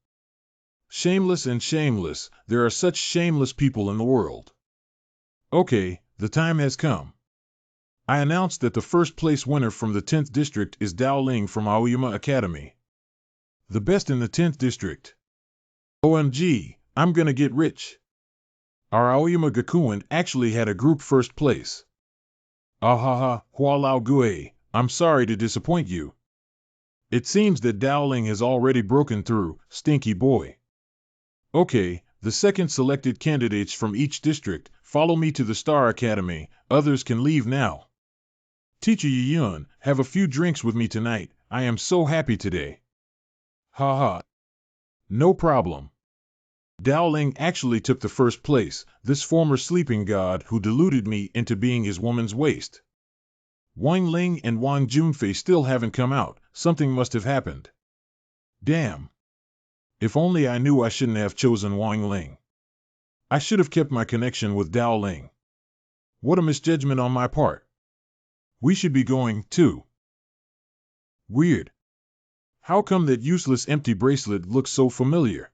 Shameless and shameless, there are such shameless people in the world. Okay, the time has come. I announce that the first place winner from the 10th district is Dao Ling from Aoyama Academy. The best in the 10th district. OMG, I'm gonna get rich. Our Aoyama Gakuen actually had a group first place. Ahaha, Hua Lao Gui, I'm sorry to disappoint you. It seems that Dao Ling has already broken through, stinky boy. Okay, the second selected candidates from each district, follow me to the Star Academy, others can leave now. Teacher Yiyun, have a few drinks with me tonight, I am so happy today. Haha. No problem. Dao Ling actually took the first place, this former sleeping god who deluded me into being his woman's waist. Wang Ling and Wang Junfei still haven't come out, something must have happened. Damn. If only I knew I shouldn't have chosen Wang Ling. I should have kept my connection with Dao Ling. What a misjudgment on my part. We should be going, too. Weird. How come that useless empty bracelet looks so familiar?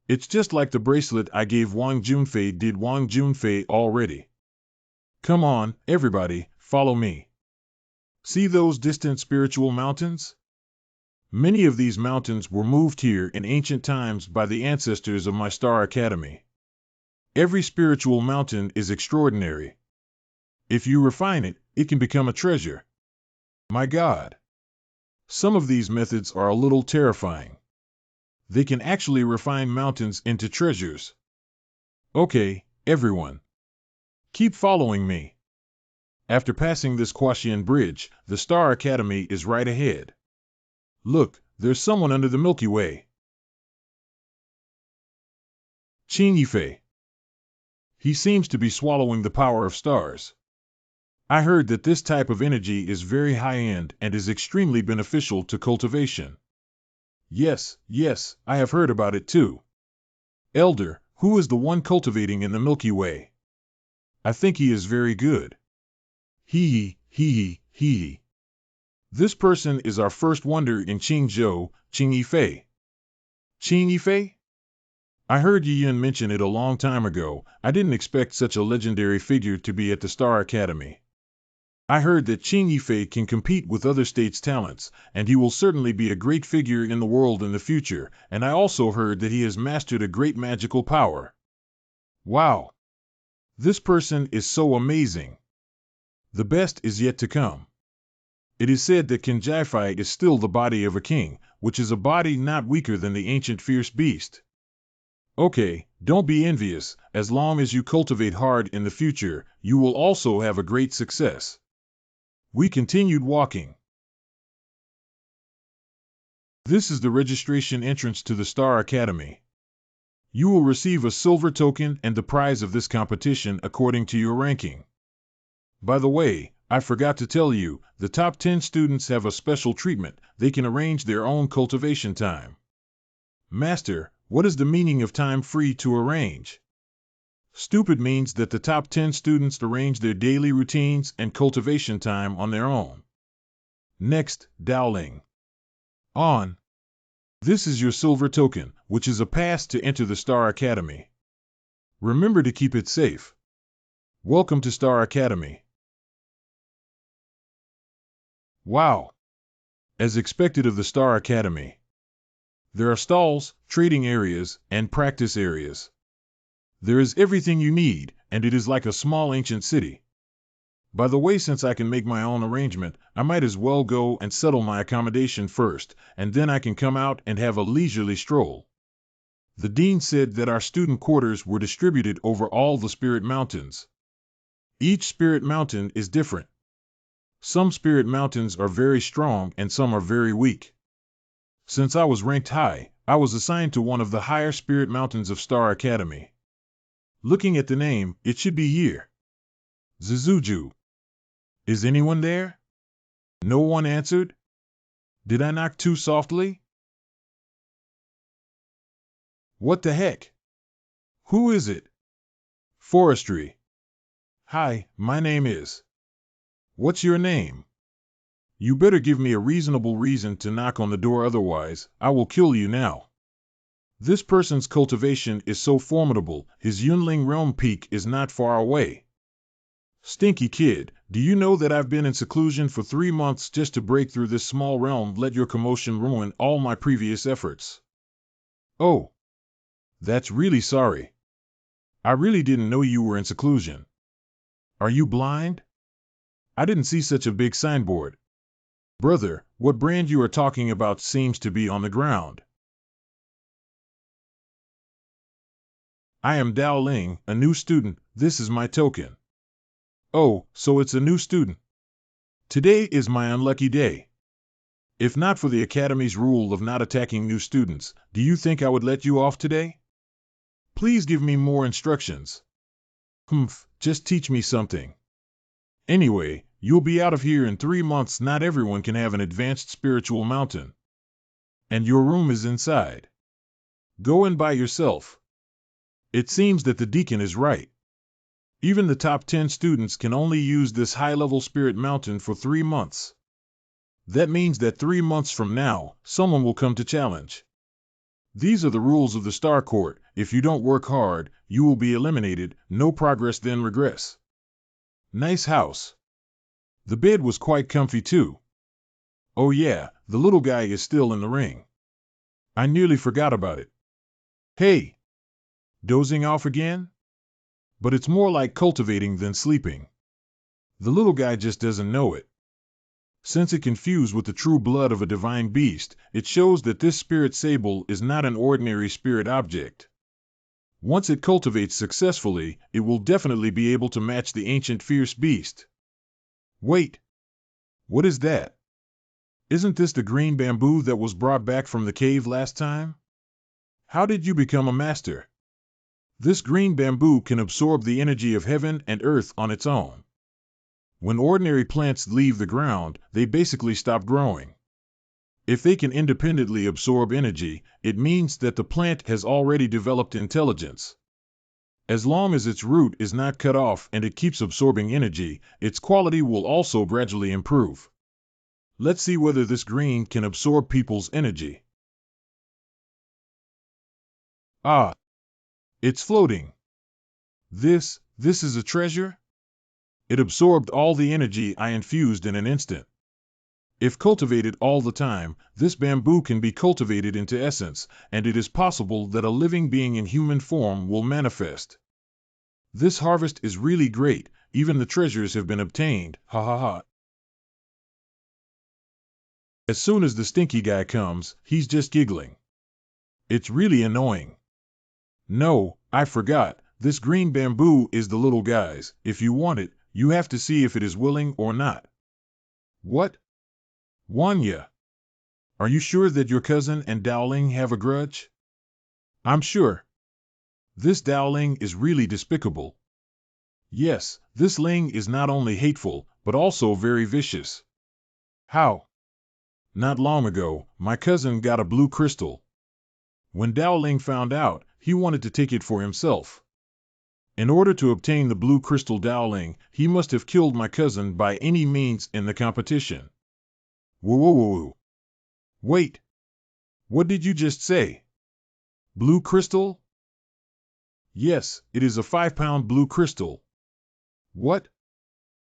It's just like the bracelet I gave Wang Junfei. Did Wang Junfei already? Come on, everybody, follow me. See those distant spiritual mountains? Many of these mountains were moved here in ancient times by the ancestors of my Star Academy. Every spiritual mountain is extraordinary. If you refine it, it can become a treasure. My God. Some of these methods are a little terrifying. They can actually refine mountains into treasures. Okay, everyone. Keep following me. After passing this Quashian Bridge, the Star Academy is right ahead. Look, there's someone under the Milky Way. Qin Yifei. He seems to be swallowing the power of stars. I heard that this type of energy is very high-end and is extremely beneficial to cultivation. Yes, I have heard about it too. Elder, who is the one cultivating in the Milky Way? I think he is very good. Hee. This person is our first wonder in Qingzhou, Qin Yifei. Qin Yifei? I heard Yiyun mention it a long time ago. I didn't expect such a legendary figure to be at the Star Academy. I heard that Qin Yifei can compete with other states' talents, and he will certainly be a great figure in the world in the future, and I also heard that he has mastered a great magical power. Wow! This person is so amazing. The best is yet to come. It is said that Kinjifei is still the body of a king, which is a body not weaker than the ancient fierce beast. Okay, don't be envious. As long as you cultivate hard in the future, you will also have a great success. We continued walking. This is the registration entrance to the Star Academy. You will receive a silver token and the prize of this competition according to your ranking. By the way, I forgot to tell you, the top 10 students have a special treatment. They can arrange their own cultivation time. Master, what is the meaning of time free to arrange? Stupid means that the top 10 students arrange their daily routines and cultivation time on their own. Next, Dowling. On. This is your silver token, which is a pass to enter the Star Academy. Remember to keep it safe. Welcome to Star Academy. Wow! As expected of the Star Academy. There are stalls, trading areas, and practice areas. There is everything you need, and it is like a small ancient city. By the way, since I can make my own arrangement, I might as well go and settle my accommodation first, and then I can come out and have a leisurely stroll. The dean said that our student quarters were distributed over all the spirit mountains. Each spirit mountain is different. Some spirit mountains are very strong and some are very weak. Since I was ranked high, I was assigned to one of the higher spirit mountains of Star Academy. Looking at the name, it should be here. Zuzuju. Is anyone there? No one answered? Did I knock too softly? What the heck? Who is it? Forestry. Hi, my name is. What's your name? You better give me a reasonable reason to knock on the door, otherwise, I will kill you now. This person's cultivation is so formidable, his Yunling realm peak is not far away. Stinky kid, do you know that I've been in seclusion for 3 months just to break through this small realm? Let your commotion ruin all my previous efforts. Oh. That's really sorry. I really didn't know you were in seclusion. Are you blind? I didn't see such a big signboard. Brother, what brand you are talking about seems to be on the ground. I am Dao Ling, a new student. This is my token. Oh, so it's a new student. Today is my unlucky day. If not for the Academy's rule of not attacking new students, do you think I would let you off today? Please give me more instructions. Just teach me something. Anyway, you'll be out of here in 3 months. Not everyone can have an advanced spiritual mountain. And your room is inside. Go in by yourself. It seems that the deacon is right. Even the top 10 students can only use this high-level spirit mountain for 3 months. That means that 3 months from now, someone will come to challenge. These are the rules of the Star Court. If you don't work hard, you will be eliminated. No progress, then regress. Nice house. The bed was quite comfy too. Oh yeah, the little guy is still in the ring. I nearly forgot about it. Hey! Dozing off again? But it's more like cultivating than sleeping. The little guy just doesn't know it. Since it confused with the true blood of a divine beast, it shows that this spirit sable is not an ordinary spirit object. Once it cultivates successfully, it will definitely be able to match the ancient fierce beast. Wait! What is that? Isn't this the green bamboo that was brought back from the cave last time? How did you become a master? This green bamboo can absorb the energy of heaven and earth on its own. When ordinary plants leave the ground, they basically stop growing. If they can independently absorb energy, it means that the plant has already developed intelligence. As long as its root is not cut off and it keeps absorbing energy, its quality will also gradually improve. Let's see whether this green can absorb people's energy. Ah! It's floating. This is a treasure? It absorbed all the energy I infused in an instant. If cultivated all the time, this bamboo can be cultivated into essence, and it is possible that a living being in human form will manifest. This harvest is really great, even the treasures have been obtained, ha ha ha. As soon as the stinky guy comes, he's just giggling. It's really annoying. No, I forgot, this green bamboo is the little guy's. If you want it, you have to see if it is willing or not. What? Wanya? Are you sure that your cousin and Dowling have a grudge? I'm sure. This Dowling is really despicable. Yes, this Ling is not only hateful, but also very vicious. How? Not long ago, my cousin got a blue crystal. When Dowling found out, he wanted to take it for himself. In order to obtain the blue crystal Dowling, he must have killed my cousin by any means in the competition. Whoa, whoa, whoa, whoa. Wait. What did you just say? Blue crystal? Yes, it is a 5-pound blue crystal. What?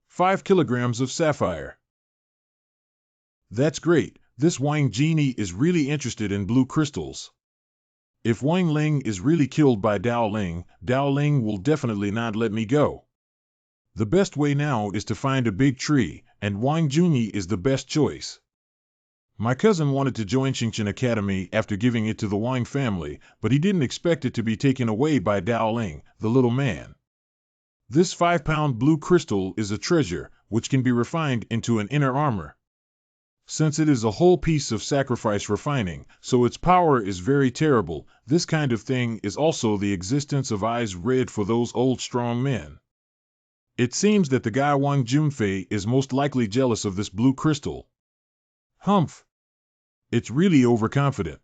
5 kilograms of sapphire. That's great. This Wang genie is really interested in blue crystals. If Wang Ling is really killed by Dao Ling will definitely not let me go. The best way now is to find a big tree, and Wang Juni is the best choice. My cousin wanted to join Xingqian Academy after giving it to the Wang family, but he didn't expect it to be taken away by Dao Ling, the little man. This 5-pound blue crystal is a treasure, which can be refined into an inner armor. Since it is a whole piece of sacrifice refining, so its power is very terrible. This kind of thing is also the existence of eyes red for those old strong men. It seems that the guy Wang Junfei is most likely jealous of this blue crystal. Humph! It's really overconfident.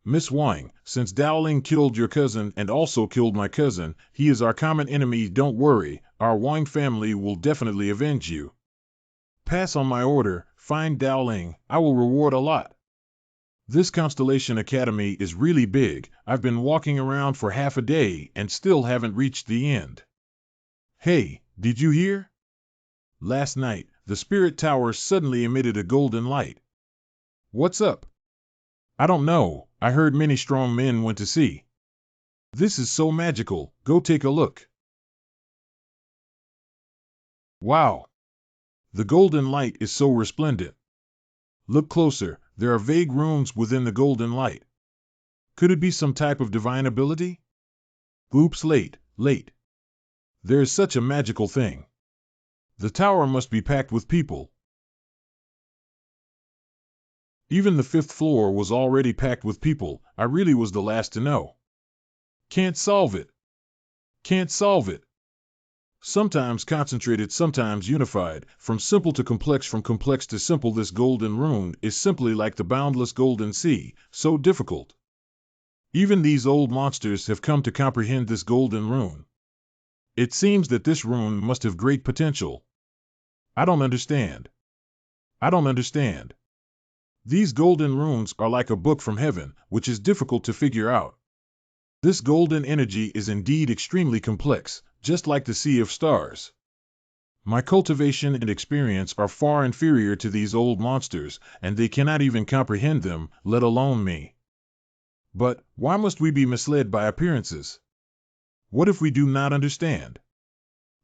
Miss Wang, since Dowling killed your cousin and also killed my cousin, he is our common enemy. Don't worry, our Wang family will definitely avenge you. Pass on my order, find Dowling, I will reward a lot. This Constellation Academy is really big. I've been walking around for half a day and still haven't reached the end. Hey, did you hear? Last night, the Spirit Tower suddenly emitted a golden light. What's up? I don't know, I heard many strong men went to see. This is so magical, go take a look. Wow! The golden light is so resplendent. Look closer, there are vague runes within the golden light. Could it be some type of divine ability? Oops, late. There is such a magical thing. The tower must be packed with people. Even the 5th floor was already packed with people. I really was the last to know. Can't solve it. Sometimes concentrated, sometimes unified, from simple to complex, from complex to simple. This golden rune is simply like the boundless golden sea, so difficult. Even these old monsters have come to comprehend this golden rune. It seems that this rune must have great potential. I don't understand. These golden runes are like a book from heaven, which is difficult to figure out. This golden energy is indeed extremely complex, just like the sea of stars. My cultivation and experience are far inferior to these old monsters, and they cannot even comprehend them, let alone me. But why must we be misled by appearances? What if we do not understand?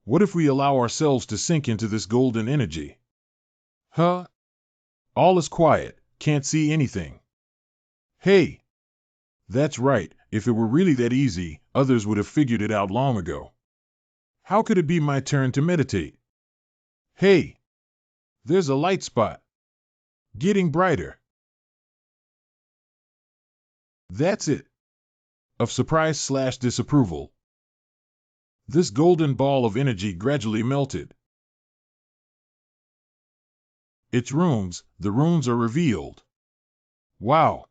What if we allow ourselves to sink into this golden energy? Huh? All is quiet, can't see anything. Hey! That's right, if it were really that easy, others would have figured it out long ago. How could it be my turn to meditate? Hey! There's a light spot. Getting brighter. That's it. Of surprise/disapproval. This golden ball of energy gradually melted. Its runes, the runes are revealed. Wow!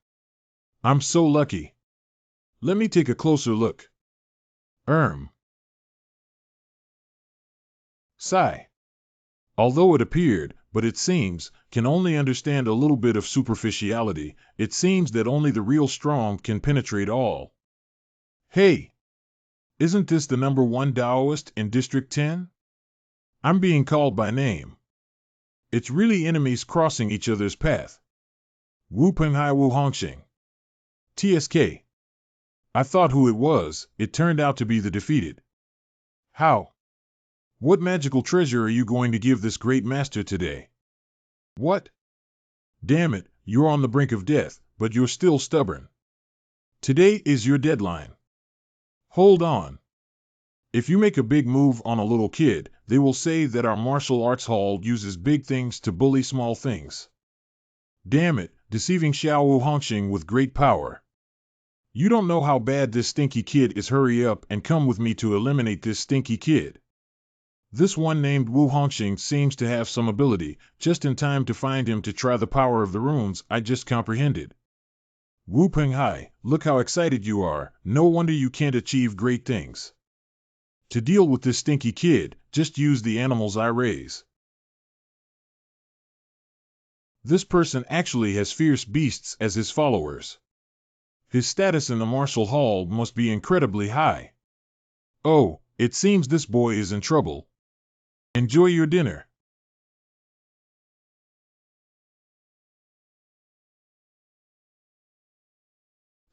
I'm so lucky. Let me take a closer look. Sigh. Although it appeared, but it seems, can only understand a little bit of superficiality, it seems that only the real strong can penetrate all. Hey! Isn't this the #1 Taoist in District 10? I'm being called by name. It's really enemies crossing each other's path. Wu Penghai Wu Hongxing. TSK. I thought who it was, it turned out to be the defeated. How? What magical treasure are you going to give this great master today? What? Damn it, you're on the brink of death, but you're still stubborn. Today is your deadline. Hold on. If you make a big move on a little kid, they will say that our martial arts hall uses big things to bully small things. Damn it, deceiving Xiao Wu Hongxing with great power. You don't know how bad this stinky kid is. Hurry up and come with me to eliminate this stinky kid. This one named Wu Hongxing seems to have some ability, just in time to find him to try the power of the runes I just comprehended. Wu Penghai, look how excited you are, no wonder you can't achieve great things. To deal with this stinky kid, just use the animals I raise. This person actually has fierce beasts as his followers. His status in the martial hall must be incredibly high. Oh, it seems this boy is in trouble. Enjoy your dinner.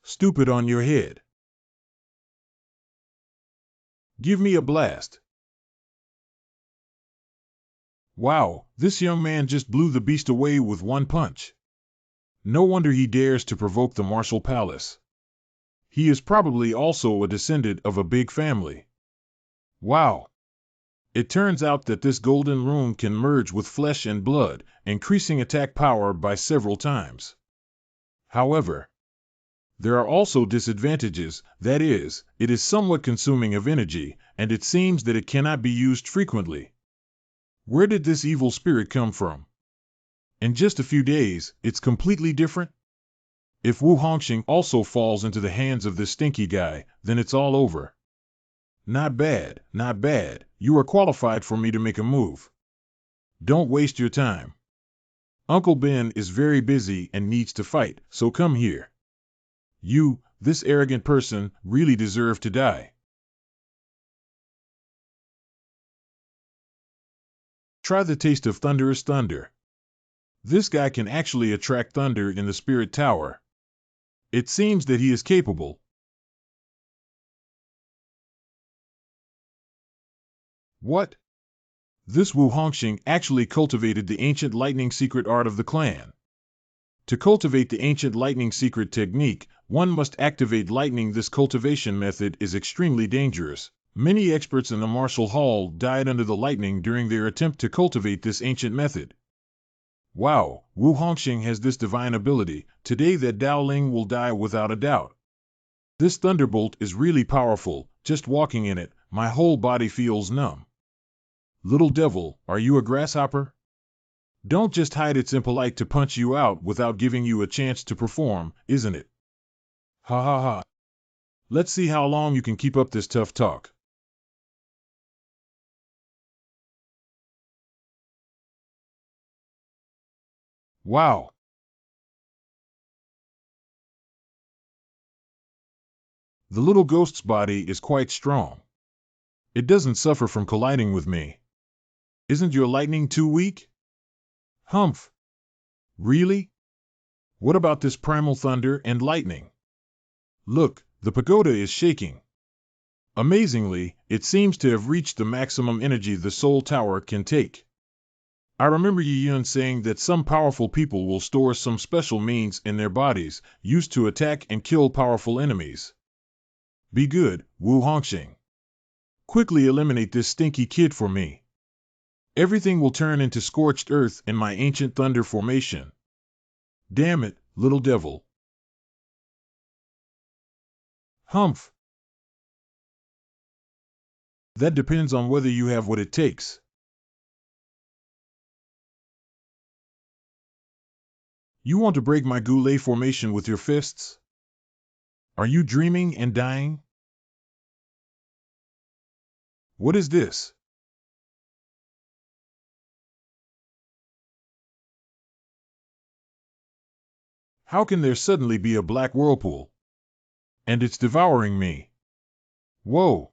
Stupid on your head. Give me a blast. Wow, this young man just blew the beast away with one punch. No wonder he dares to provoke the martial palace. He is probably also a descendant of a big family. Wow. It turns out that this golden rune can merge with flesh and blood, increasing attack power by several times. However, there are also disadvantages, that is, it is somewhat consuming of energy, and it seems that it cannot be used frequently. Where did this evil spirit come from? In just a few days, it's completely different? If Wu Hongxing also falls into the hands of this stinky guy, then it's all over. Not bad, not bad. You are qualified for me to make a move. Don't waste your time. Uncle Ben is very busy and needs to fight, so come here. You, this arrogant person, really deserve to die. Try the taste of thunderous thunder. This guy can actually attract thunder in the spirit tower. It seems that he is capable. What? This Wu Hongxing actually cultivated the ancient lightning secret art of the clan. To cultivate the ancient lightning secret technique, one must activate lightning. This cultivation method is extremely dangerous. Many experts in the martial hall died under the lightning during their attempt to cultivate this ancient method. Wow, Wu Hongxing has this divine ability. Today that Dao Ling will die without a doubt. This thunderbolt is really powerful. Just walking in it, my whole body feels numb. Little devil, are you a grasshopper? Don't just hide, it's impolite to punch you out without giving you a chance to perform, isn't it? Ha ha ha. Let's see how long you can keep up this tough talk. Wow. The little ghost's body is quite strong. It doesn't suffer from colliding with me. Isn't your lightning too weak? Humph. Really? What about this primal thunder and lightning? Look, the pagoda is shaking. Amazingly, it seems to have reached the maximum energy the soul tower can take. I remember Yi Yun saying that some powerful people will store some special means in their bodies, used to attack and kill powerful enemies. Be good, Wu Hongxing. Quickly eliminate this stinky kid for me. Everything will turn into scorched earth in my ancient thunder formation. Damn it, little devil. Humph. That depends on whether you have what it takes. You want to break my goulet formation with your fists? Are you dreaming and dying? What is this? How can there suddenly be a black whirlpool? And it's devouring me. Whoa.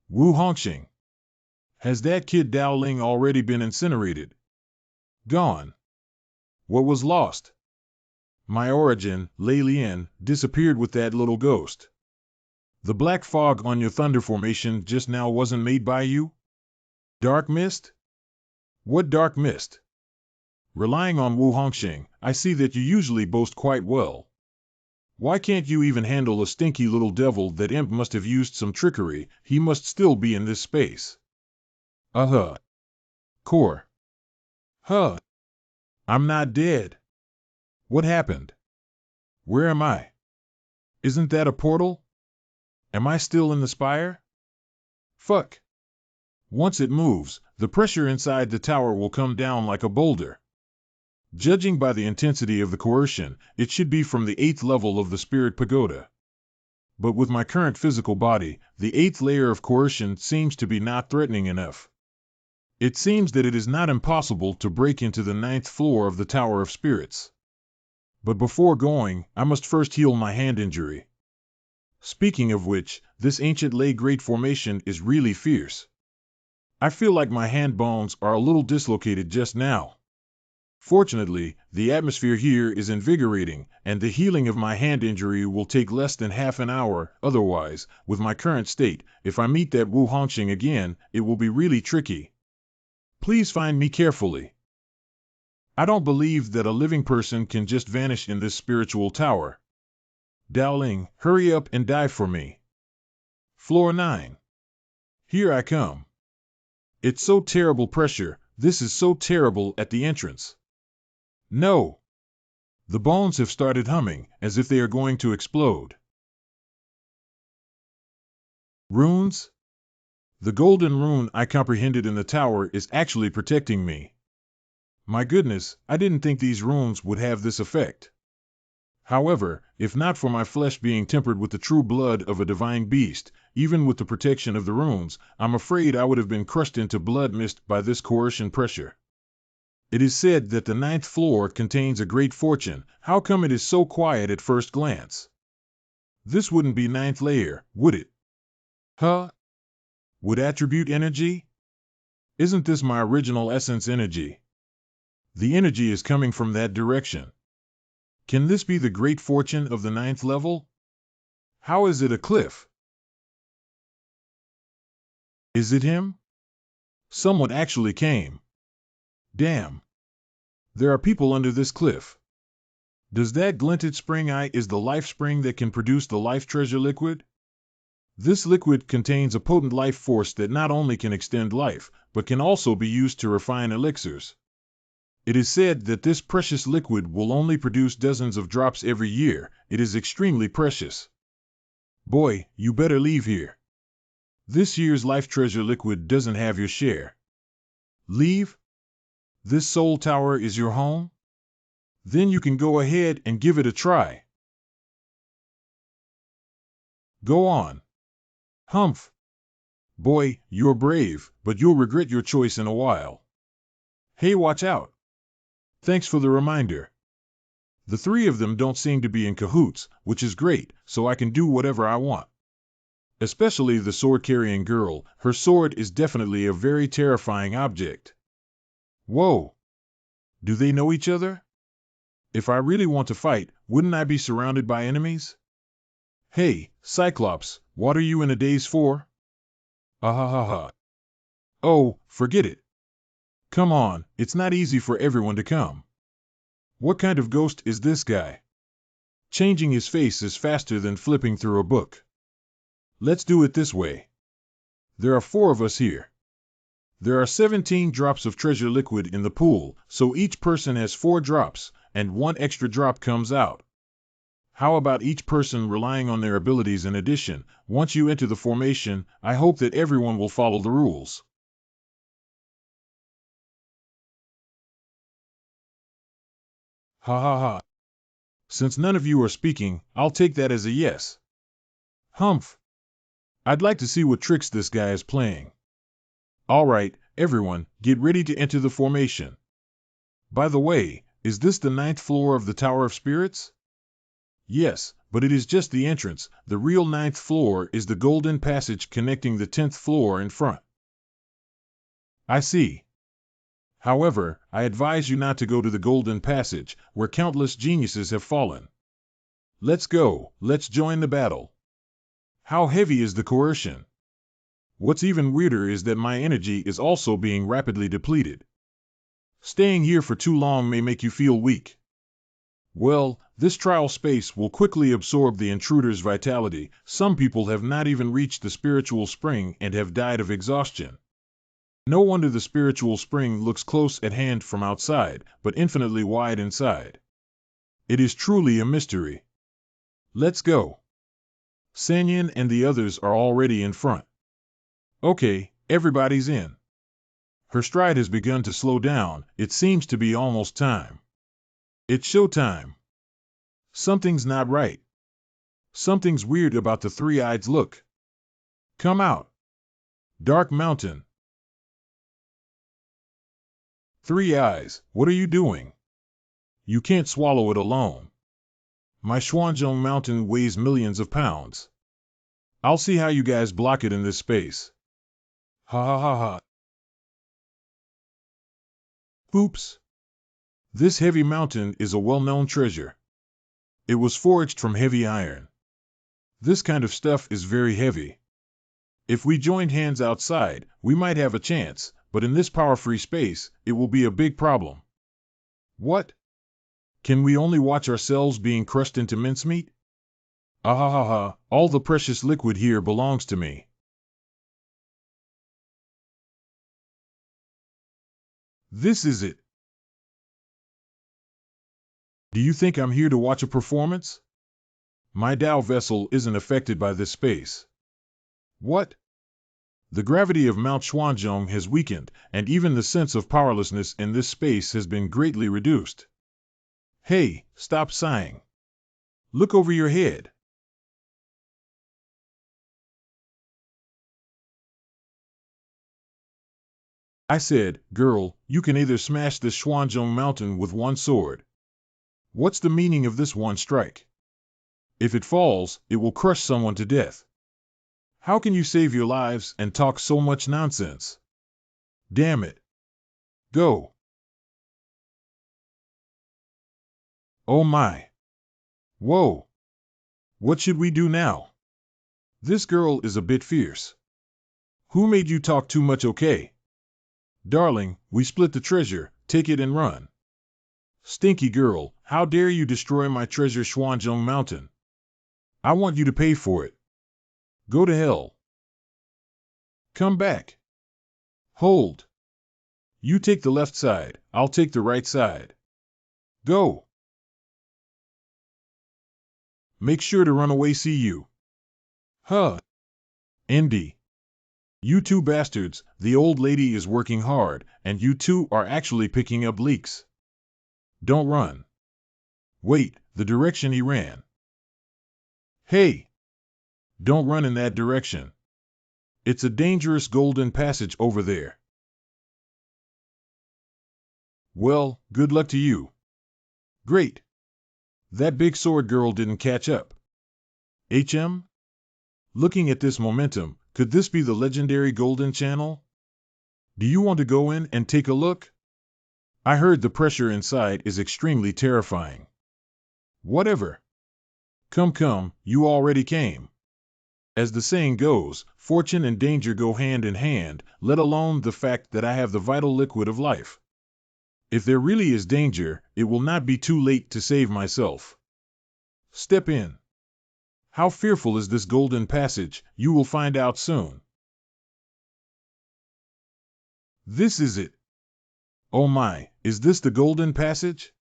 Wu Hongxing. Has that kid Dao Ling already been incinerated? Gone. What was lost? My origin, Lei Lian, disappeared with that little ghost. The black fog on your thunder formation just now wasn't made by you? Dark mist? What dark mist? Relying on Wu Hongxing, I see that you usually boast quite well. Why can't you even handle a stinky little devil? That imp must have used some trickery. He must still be in this space. Uh-huh. Core. Huh. I'm not dead. What happened? Where am I? Isn't that a portal? Am I still in the spire? Fuck. Once it moves, the pressure inside the tower will come down like a boulder. Judging by the intensity of the coercion, it should be from the 8th level of the Spirit Pagoda. but with my current physical body, the 8th layer of coercion seems to be not threatening enough. It seems that it is not impossible to break into the 9th floor of the Tower of Spirits. But before going, I must first heal my hand injury. Speaking of which, this ancient lay grade formation is really fierce. I feel like my hand bones are a little dislocated just now. Fortunately, the atmosphere here is invigorating, and the healing of my hand injury will take less than half an hour. Otherwise, with my current state, if I meet that Wu Hongxing again, it will be really tricky. Please find me carefully. I don't believe that a living person can just vanish in this spiritual tower. Dowling, hurry up and dive for me. Floor 9. Here I come. It's so terrible pressure. This is so terrible at the entrance. No. The bones have started humming, as if they are going to explode. Runes? The golden rune I comprehended in the tower is actually protecting me. My goodness, I didn't think these runes would have this effect. However, if not for my flesh being tempered with the true blood of a divine beast, even with the protection of the runes, I'm afraid I would have been crushed into blood mist by this coercion pressure. It is said that the 9th floor contains a great fortune. How come it is so quiet at first glance? This wouldn't be 9th layer, would it? Huh? Would attribute energy? Isn't this my original essence energy? The energy is coming from that direction. Can this be the great fortune of the 9th level? How is it a cliff? Is it him? Someone actually came. Damn. There are people under this cliff. Does that glinted spring eye is the life spring that can produce the life treasure liquid? This liquid contains a potent life force that not only can extend life, but can also be used to refine elixirs. It is said that this precious liquid will only produce dozens of drops every year. It is extremely precious. Boy, you better leave here. This year's life treasure liquid doesn't have your share. Leave? This soul tower is your home? Then you can go ahead and give it a try. Go on. Humph. Boy, you're brave, but you'll regret your choice in a while. Hey, watch out. Thanks for the reminder. The three of them don't seem to be in cahoots, which is great, so I can do whatever I want. Especially the sword-carrying girl. Her sword is definitely a very terrifying object. Whoa. Do they know each other? If I really want to fight, wouldn't I be surrounded by enemies? Hey, Cyclops, what are you in a daze for? Ha. Oh, forget it. Come on, it's not easy for everyone to come. What kind of ghost is this guy? Changing his face is faster than flipping through a book. Let's do it this way. There are 4 of us here. There are 17 drops of treasure liquid in the pool, so each person has 4 drops, and 1 extra drop comes out. How about each person relying on their abilities in addition? Once you enter the formation, I hope that everyone will follow the rules. Ha. Since none of you are speaking, I'll take that as a yes. Humph. I'd like to see what tricks this guy is playing. All right, everyone, get ready to enter the formation. By the way, is this the 9th floor of the Tower of Spirits? Yes, but it is just the entrance. The real 9th floor is the golden passage connecting the 10th floor in front. I see. However, I advise you not to go to the golden passage, where countless geniuses have fallen. Let's go, let's join the battle. How heavy is the coercion? What's even weirder is that my energy is also being rapidly depleted. Staying here for too long may make you feel weak. Well, this trial space will quickly absorb the intruder's vitality. Some people have not even reached the spiritual spring and have died of exhaustion. No wonder the spiritual spring looks close at hand from outside, but infinitely wide inside. It is truly a mystery. Let's go. Sanyan and the others are already in front. Okay, everybody's in. Her stride has begun to slow down. It seems to be almost time. It's showtime. Something's not right. Something's weird about the three-eyed look. Come out. Dark Mountain. 3 eyes, what are you doing? You can't swallow it alone. My Xuanzhong Mountain weighs millions of pounds. I'll see how you guys block it in this space. Ha ha ha ha. Oops. This heavy mountain is a well-known treasure. It was forged from heavy iron. This kind of stuff is very heavy. If we joined hands outside, we might have a chance, but in this power-free space, it will be a big problem. What? Can we only watch ourselves being crushed into mincemeat? Ah ha ha ha, all the precious liquid here belongs to me. This is it. Do you think I'm here to watch a performance? My Tao vessel isn't affected by this space. What? The gravity of Mount Xuanzhong has weakened, and even the sense of powerlessness in this space has been greatly reduced. Hey, stop sighing. Look over your head. I said, girl, you can either smash this Xuanzhong mountain with one sword. What's the meaning of this one strike? If it falls, it will crush someone to death. How can you save your lives and talk so much nonsense? Damn it. Go. Oh my. Whoa. What should we do now? This girl is a bit fierce. Who made you talk too much, okay? Darling, we split the treasure, take it and run. Stinky girl, how dare you destroy my treasure Xuanzhong Mountain? I want you to pay for it. Go to hell. Come back. Hold. You take the left side, I'll take the right side. Go. Make sure to run away, see you. Huh. MD. You two bastards, the old lady is working hard, and you two are actually picking up leaks. Don't run. Wait, the direction he ran. Hey! Don't run in that direction. It's a dangerous golden passage over there. Well, good luck to you. Great. That big sword girl didn't catch up. HM? Looking at this momentum, could this be the legendary Golden Channel? Do you want to go in and take a look? I heard the pressure inside is extremely terrifying. Whatever. Come, you already came. As the saying goes, fortune and danger go hand in hand, let alone the fact that I have the vital liquid of life. If there really is danger, it will not be too late to save myself. Step in. How fearful is this golden passage, you will find out soon. This is it. Oh my, is this the golden passage?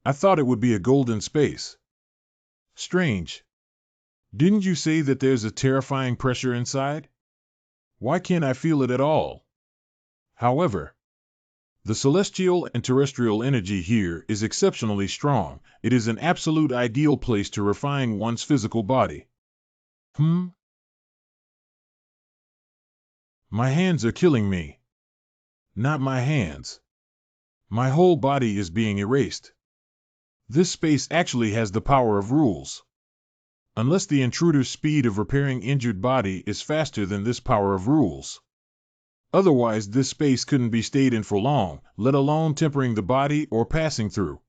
I thought it would be a golden space. Strange. Didn't you say that there's a terrifying pressure inside? Why can't I feel it at all? However, the celestial and terrestrial energy here is exceptionally strong. It is an absolute ideal place to refine one's physical body. My hands are killing me. Not my hands. My whole body is being erased. This space actually has the power of rules. Unless the intruder's speed of repairing injured body is faster than this power of rules. Otherwise, this space couldn't be stayed in for long, let alone tempering the body or passing through.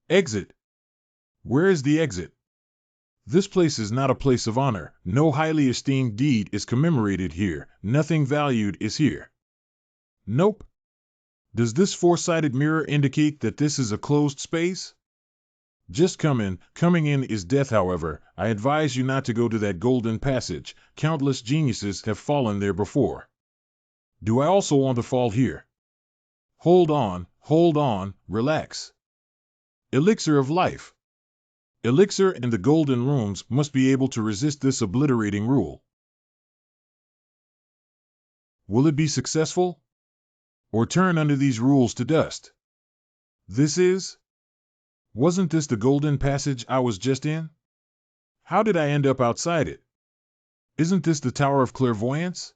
Exit. Where is the exit? This place is not a place of honor. No highly esteemed deed is commemorated here. Nothing valued is here. Nope. Does this four-sided mirror indicate that this is a closed space? Just come in. Coming in is death, however. I advise you not to go to that golden passage. Countless geniuses have fallen there before. Do I also want to fall here? Hold on, relax. Elixir of life. Elixir and the golden rooms must be able to resist this obliterating rule. Will it be successful? Or turn under these rules to dust? Wasn't this the golden passage I was just in? How did I end up outside it? Isn't this the Tower of Clairvoyance?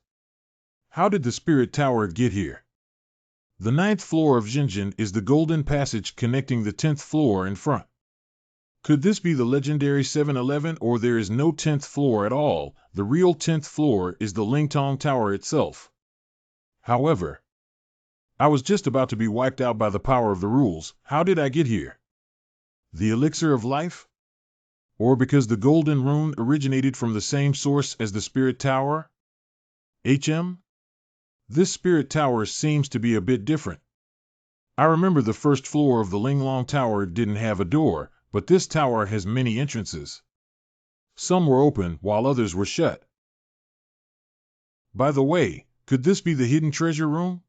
How did the Spirit Tower get here? The 9th floor of Jinjin is the golden passage connecting the 10th floor in front. Could this be the legendary 7-Eleven, or there is no 10th floor at all? The real 10th floor is the Lingtong Tower itself. However, I was just about to be wiped out by the power of the rules. How did I get here? The elixir of life? Or because the golden rune originated from the same source as the Spirit Tower? This Spirit Tower seems to be a bit different. I remember the first floor of the Linglong Tower didn't have a door, but this tower has many entrances. Some were open while others were shut. By the way, could this be the hidden treasure room?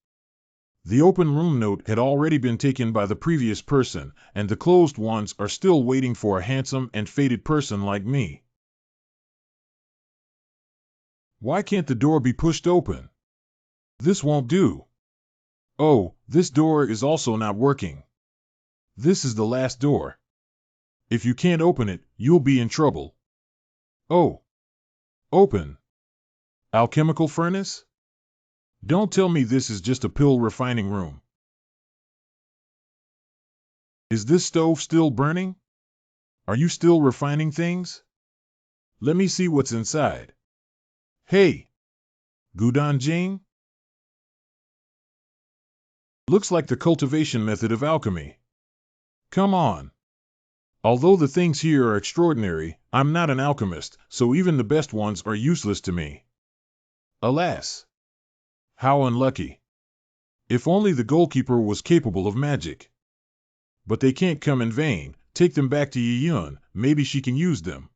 The open room note had already been taken by the previous person, and the closed ones are still waiting for a handsome and faded person like me. Why can't the door be pushed open? This won't do. Oh, this door is also not working. This is the last door. If you can't open it, you'll be in trouble. Oh. Open. Alchemical furnace? Don't tell me this is just a pill refining room. Is this stove still burning? Are you still refining things? Let me see what's inside. Hey! Gudan Jing? Looks like the cultivation method of alchemy. Come on. Although the things here are extraordinary, I'm not an alchemist, so even the best ones are useless to me. Alas! How unlucky. If only the goalkeeper was capable of magic. But they can't come in vain. Take them back to Yiyun, maybe she can use them.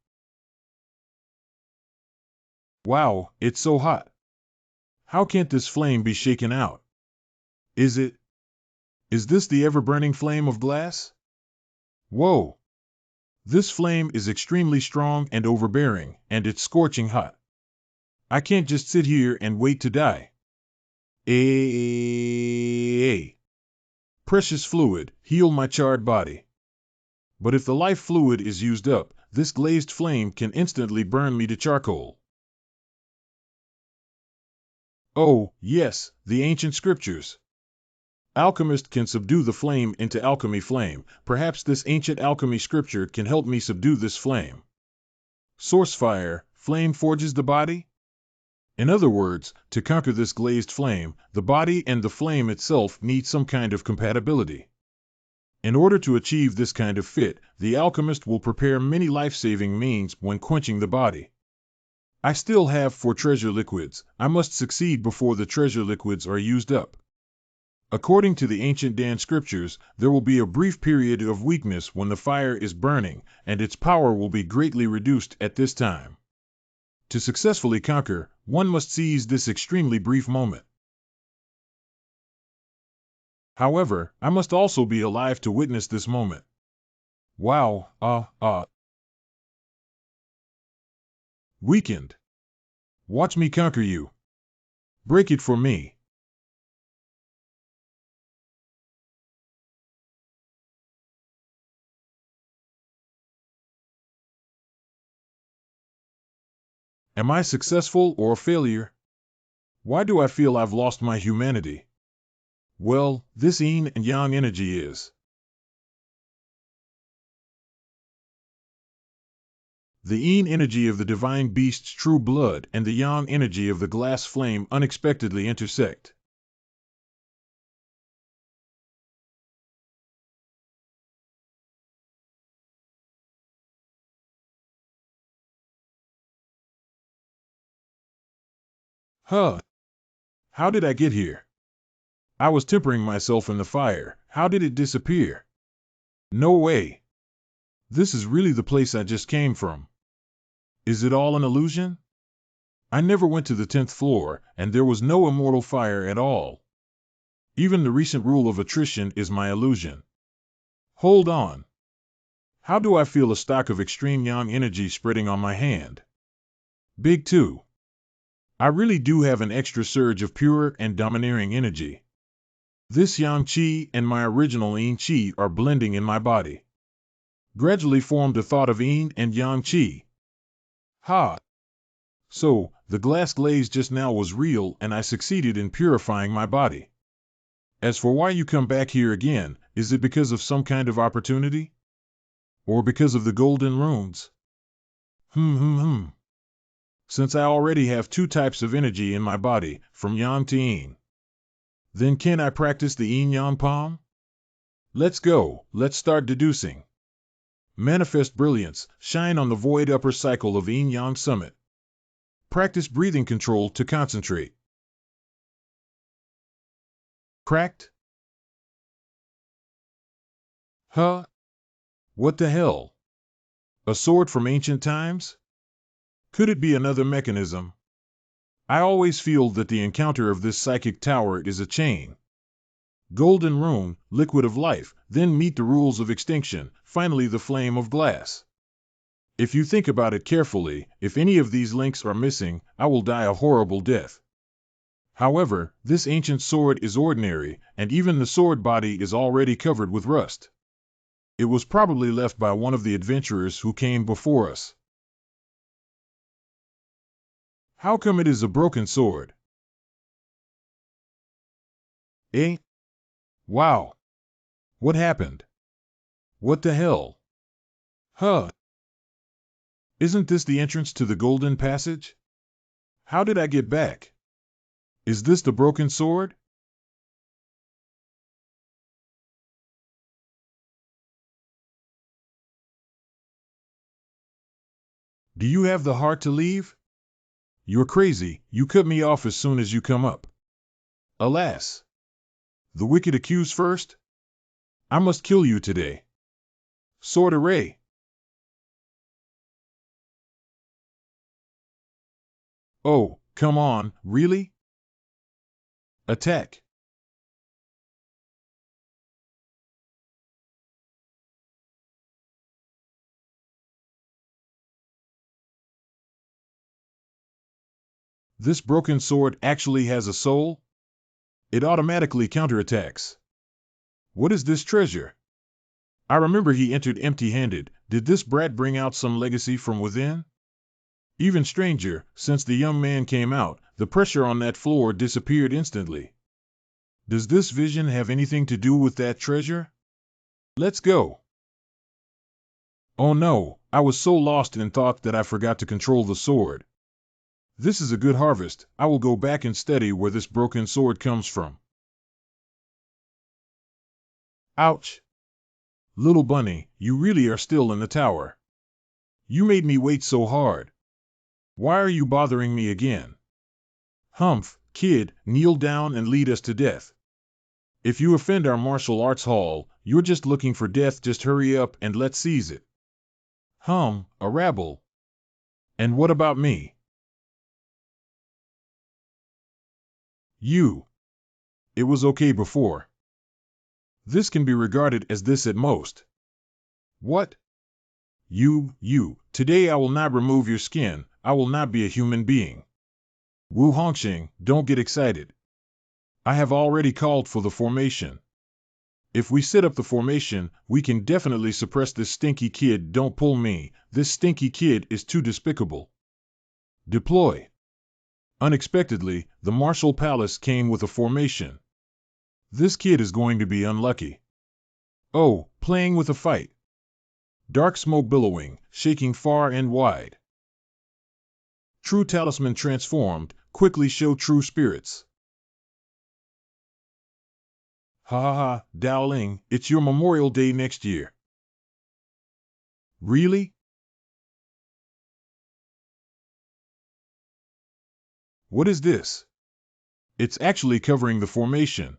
Wow, it's so hot. How can't this flame be shaken out? Is this the ever-burning flame of glass? Whoa! This flame is extremely strong and overbearing, and it's scorching hot. I can't just sit here and wait to die. Precious fluid, heal my charred body. But if the life fluid is used up, this glazed flame can instantly burn me to charcoal. Oh, yes, the ancient scriptures. Alchemist can subdue the flame into alchemy flame. Perhaps this ancient alchemy scripture can help me subdue this flame. Source fire, flame forges the body? In other words, to conquer this glazed flame, the body and the flame itself need some kind of compatibility. In order to achieve this kind of fit, the alchemist will prepare many life-saving means when quenching the body. I still have 4 treasure liquids. I must succeed before the treasure liquids are used up. According to the ancient Dan scriptures, there will be a brief period of weakness when the fire is burning, and its power will be greatly reduced at this time. To successfully conquer, one must seize this extremely brief moment. However, I must also be alive to witness this moment. Wow, Weakened. Watch me conquer you. Break it for me. Am I successful or a failure? Why do I feel I've lost my humanity? Well, this yin and yang energy is. The yin energy of the divine beast's true blood and the yang energy of the glass flame unexpectedly intersect. Huh. How did I get here? I was tempering myself in the fire. How did it disappear? No way. This is really the place I just came from. Is it all an illusion? I never went to the 10th floor, and there was no immortal fire at all. Even the recent rule of attrition is my illusion. Hold on. How do I feel a stock of extreme yang energy spreading on my hand? Big 2. I really do have an extra surge of pure and domineering energy. This yang qi and my original yin qi are blending in my body. Gradually formed a thought of yin and yang qi. Ha! So, the glass glaze just now was real and I succeeded in purifying my body. As for why you come back here again, is it because of some kind of opportunity? Or because of the golden runes? Hmm. Since I already have two types of energy in my body, from yang to yin, then can I practice the yin-yang palm? Let's go, let's start deducing. Manifest brilliance, shine on the void upper cycle of yin-yang summit. Practice breathing control to concentrate. Cracked? Huh? What the hell? A sword from ancient times? Could it be another mechanism? I always feel that the encounter of this psychic tower is a chain. Golden rune, liquid of life, then meet the rules of extinction, finally the flame of glass. If you think about it carefully, if any of these links are missing, I will die a horrible death. However, this ancient sword is ordinary, and even the sword body is already covered with rust. It was probably left by one of the adventurers who came before us. How come it is a broken sword? Eh? Wow. What happened? What the hell? Huh. Isn't this the entrance to the Golden Passage? How did I get back? Is this the broken sword? Do you have the heart to leave? You're crazy, you cut me off as soon as you come up. Alas! The wicked accuse first? I must kill you today. Sword array! Oh, come on, really? Attack! This broken sword actually has a soul? It automatically counterattacks. What is this treasure? I remember he entered empty-handed. Did this brat bring out some legacy from within? Even stranger, since the young man came out, the pressure on that floor disappeared instantly. Does this vision have anything to do with that treasure? Let's go. Oh no, I was so lost in thought that I forgot to control the sword. This is a good harvest. I will go back and study where this broken sword comes from. Ouch. Little bunny, you really are still in the tower. You made me wait so hard. Why are you bothering me again? Humph, kid, kneel down and lead us to death. If you offend our martial arts hall, you're just looking for death. Just hurry up and let's seize it. A rabble. And what about me? You. It was okay before. This can be regarded as this at most. What? You. Today I will not remove your skin. I will not be a human being. Wu Hongxing, don't get excited. I have already called for the formation. If we set up the formation, we can definitely suppress this stinky kid. Don't pull me. This stinky kid is too despicable. Deploy. Unexpectedly, the martial palace came with a formation. This kid is going to be unlucky. Oh, playing with a fight. Dark smoke billowing, shaking far and wide. True talisman transformed, quickly show true spirits. Ha ha ha, Dowling, it's your Memorial Day next year. Really? What is this? It's actually covering the formation.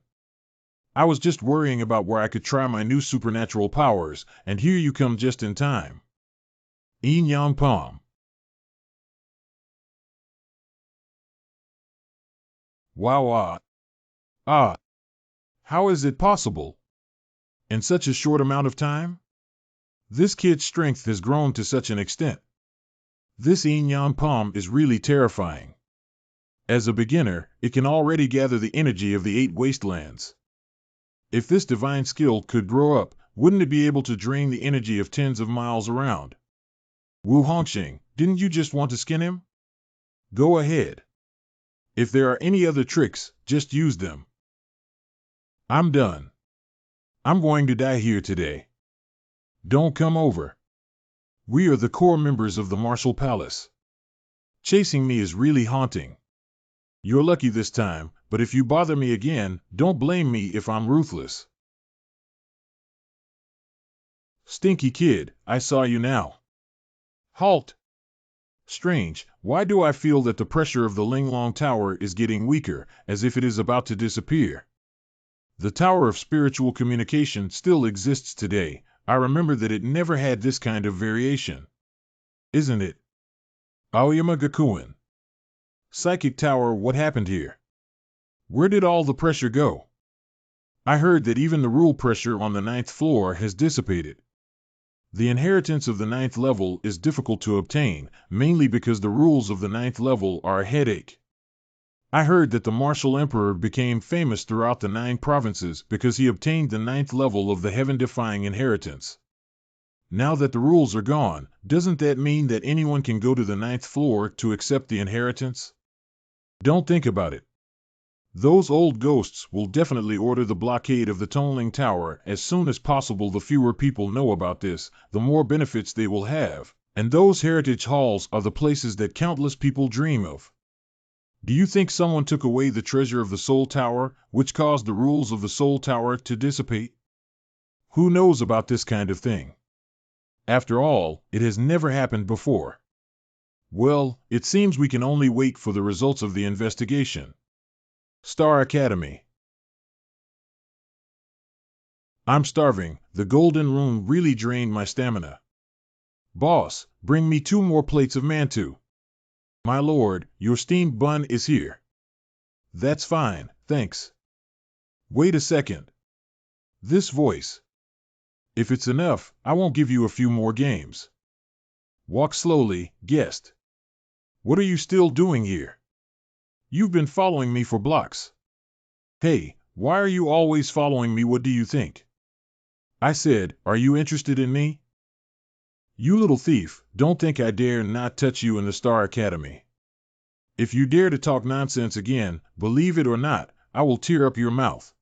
I was just worrying about where I could try my new supernatural powers, and here you come just in time. Yin Yang Palm. Wow. Ah. How is it possible? In such a short amount of time? This kid's strength has grown to such an extent. This Yin Yang Palm is really terrifying. As a beginner, it can already gather the energy of the 8 wastelands. If this divine skill could grow up, wouldn't it be able to drain the energy of tens of miles around? Wu Hongxing, didn't you just want to skin him? Go ahead. If there are any other tricks, just use them. I'm done. I'm going to die here today. Don't come over. We are the core members of the Martial Palace. Chasing me is really haunting. You're lucky this time, but if you bother me again, don't blame me if I'm ruthless. Stinky kid, I saw you now. Halt! Strange, why do I feel that the pressure of the Linglong Tower is getting weaker, as if it is about to disappear? The Tower of Spiritual Communication still exists today. I remember that it never had this kind of variation. Isn't it? Aoyama Gakuen. Psychic Tower, what happened here? Where did all the pressure go? I heard that even the rule pressure on the 9th floor has dissipated. The inheritance of the 9th level is difficult to obtain, mainly because the rules of the 9th level are a headache. I heard that the Martial Emperor became famous throughout the 9 provinces because he obtained the 9th level of the heaven-defying inheritance. Now that the rules are gone, doesn't that mean that anyone can go to the 9th floor to accept the inheritance? Don't think about it. Those old ghosts will definitely order the blockade of the Tonling Tower as soon as possible. The fewer people know about this, the more benefits they will have, and those heritage halls are the places that countless people dream of. Do you think someone took away the treasure of the Soul Tower, which caused the rules of the Soul Tower to dissipate? Who knows about this kind of thing? After all, it has never happened before. Well, it seems we can only wait for the results of the investigation. Star Academy. I'm starving. The golden room really drained my stamina. Boss, bring me 2 more plates of mantu. My lord, your steamed bun is here. That's fine, thanks. Wait a second. This voice. If it's enough, I won't give you a few more games. Walk slowly, guest. What are you still doing here? You've been following me for blocks. Hey, why are you always following me? What do you think? I said, are you interested in me? You little thief, don't think I dare not touch you in the Star Academy. If you dare to talk nonsense again, believe it or not, I will tear up your mouth.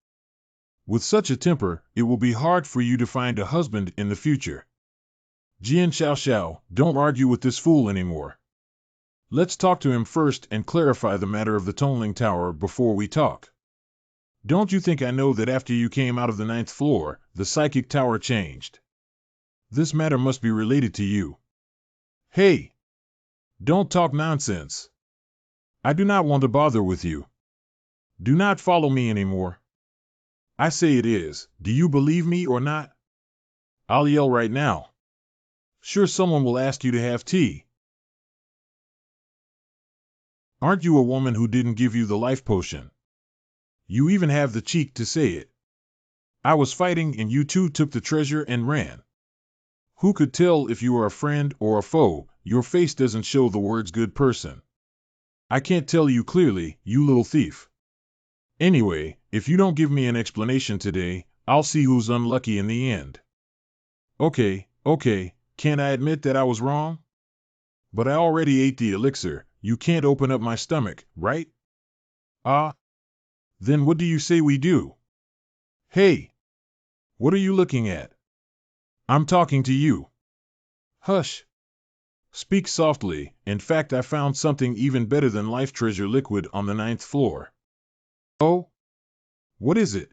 With such a temper, it will be hard for you to find a husband in the future. Jian Xiao, don't argue with this fool anymore. Let's talk to him first and clarify the matter of the Tonling Tower before we talk. Don't you think I know that after you came out of the 9th floor, the psychic tower changed? This matter must be related to you. Hey! Don't talk nonsense. I do not want to bother with you. Do not follow me anymore. I say it is. Do you believe me or not? I'll yell right now. Sure, someone will ask you to have tea. Aren't you a woman who didn't give you the life potion? You even have the cheek to say it. I was fighting and you two took the treasure and ran. Who could tell if you are a friend or a foe? Your face doesn't show the words good person. I can't tell you clearly, you little thief. Anyway, if you don't give me an explanation today, I'll see who's unlucky in the end. Okay, can't I admit that I was wrong? But I already ate the elixir, you can't open up my stomach, right? Then what do you say we do? Hey! What are you looking at? I'm talking to you. Hush! Speak softly. In fact, I found something even better than life treasure liquid on the 9th floor. Oh? What is it?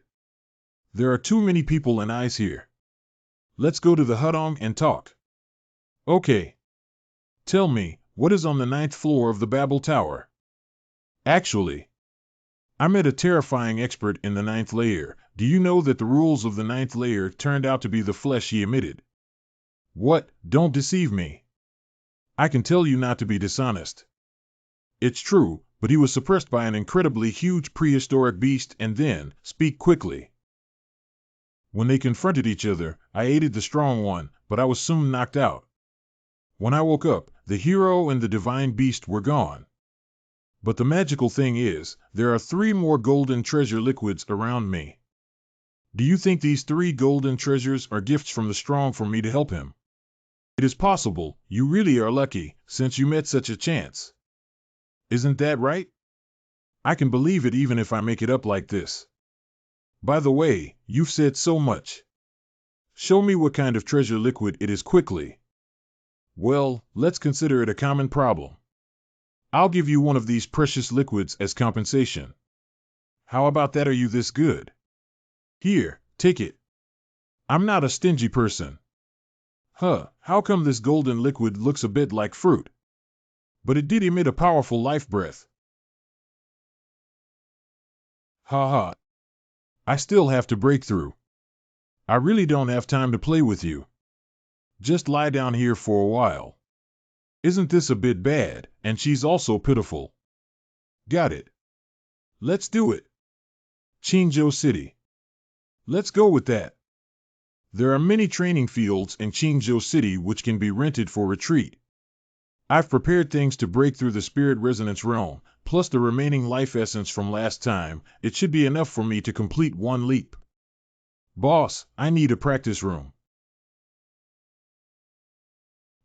There are too many people and eyes here. Let's go to the Hudong and talk. Okay. Tell me, what is on the 9th floor of the Babel Tower? Actually, I met a terrifying expert in the 9th layer. Do you know that the rules of the 9th layer turned out to be the flesh he emitted? What? Don't deceive me. I can tell you not to be dishonest. It's true, but he was suppressed by an incredibly huge prehistoric beast and then, speak quickly. When they confronted each other, I aided the strong one, but I was soon knocked out. When I woke up, the hero and the divine beast were gone. But the magical thing is, there are 3 more golden treasure liquids around me. Do you think these 3 golden treasures are gifts from the strong for me to help him? It is possible you really are lucky since you met such a chance. Isn't that right? I can believe it even if I make it up like this. By the way, you've said so much. Show me what kind of treasure liquid it is quickly. Well, let's consider it a common problem. I'll give you one of these precious liquids as compensation. How about that? Are you this good? Here, take it. I'm not a stingy person. How come this golden liquid looks a bit like fruit? But it did emit a powerful life breath. Ha ha. I still have to break through. I really don't have time to play with you. Just lie down here for a while. Isn't this a bit bad? And she's also pitiful. Got it. Let's do it. Qingzhou City. Let's go with that. There are many training fields in Qingzhou City which can be rented for retreat. I've prepared things to break through the spirit resonance realm, plus the remaining life essence from last time. It should be enough for me to complete one leap. Boss, I need a practice room.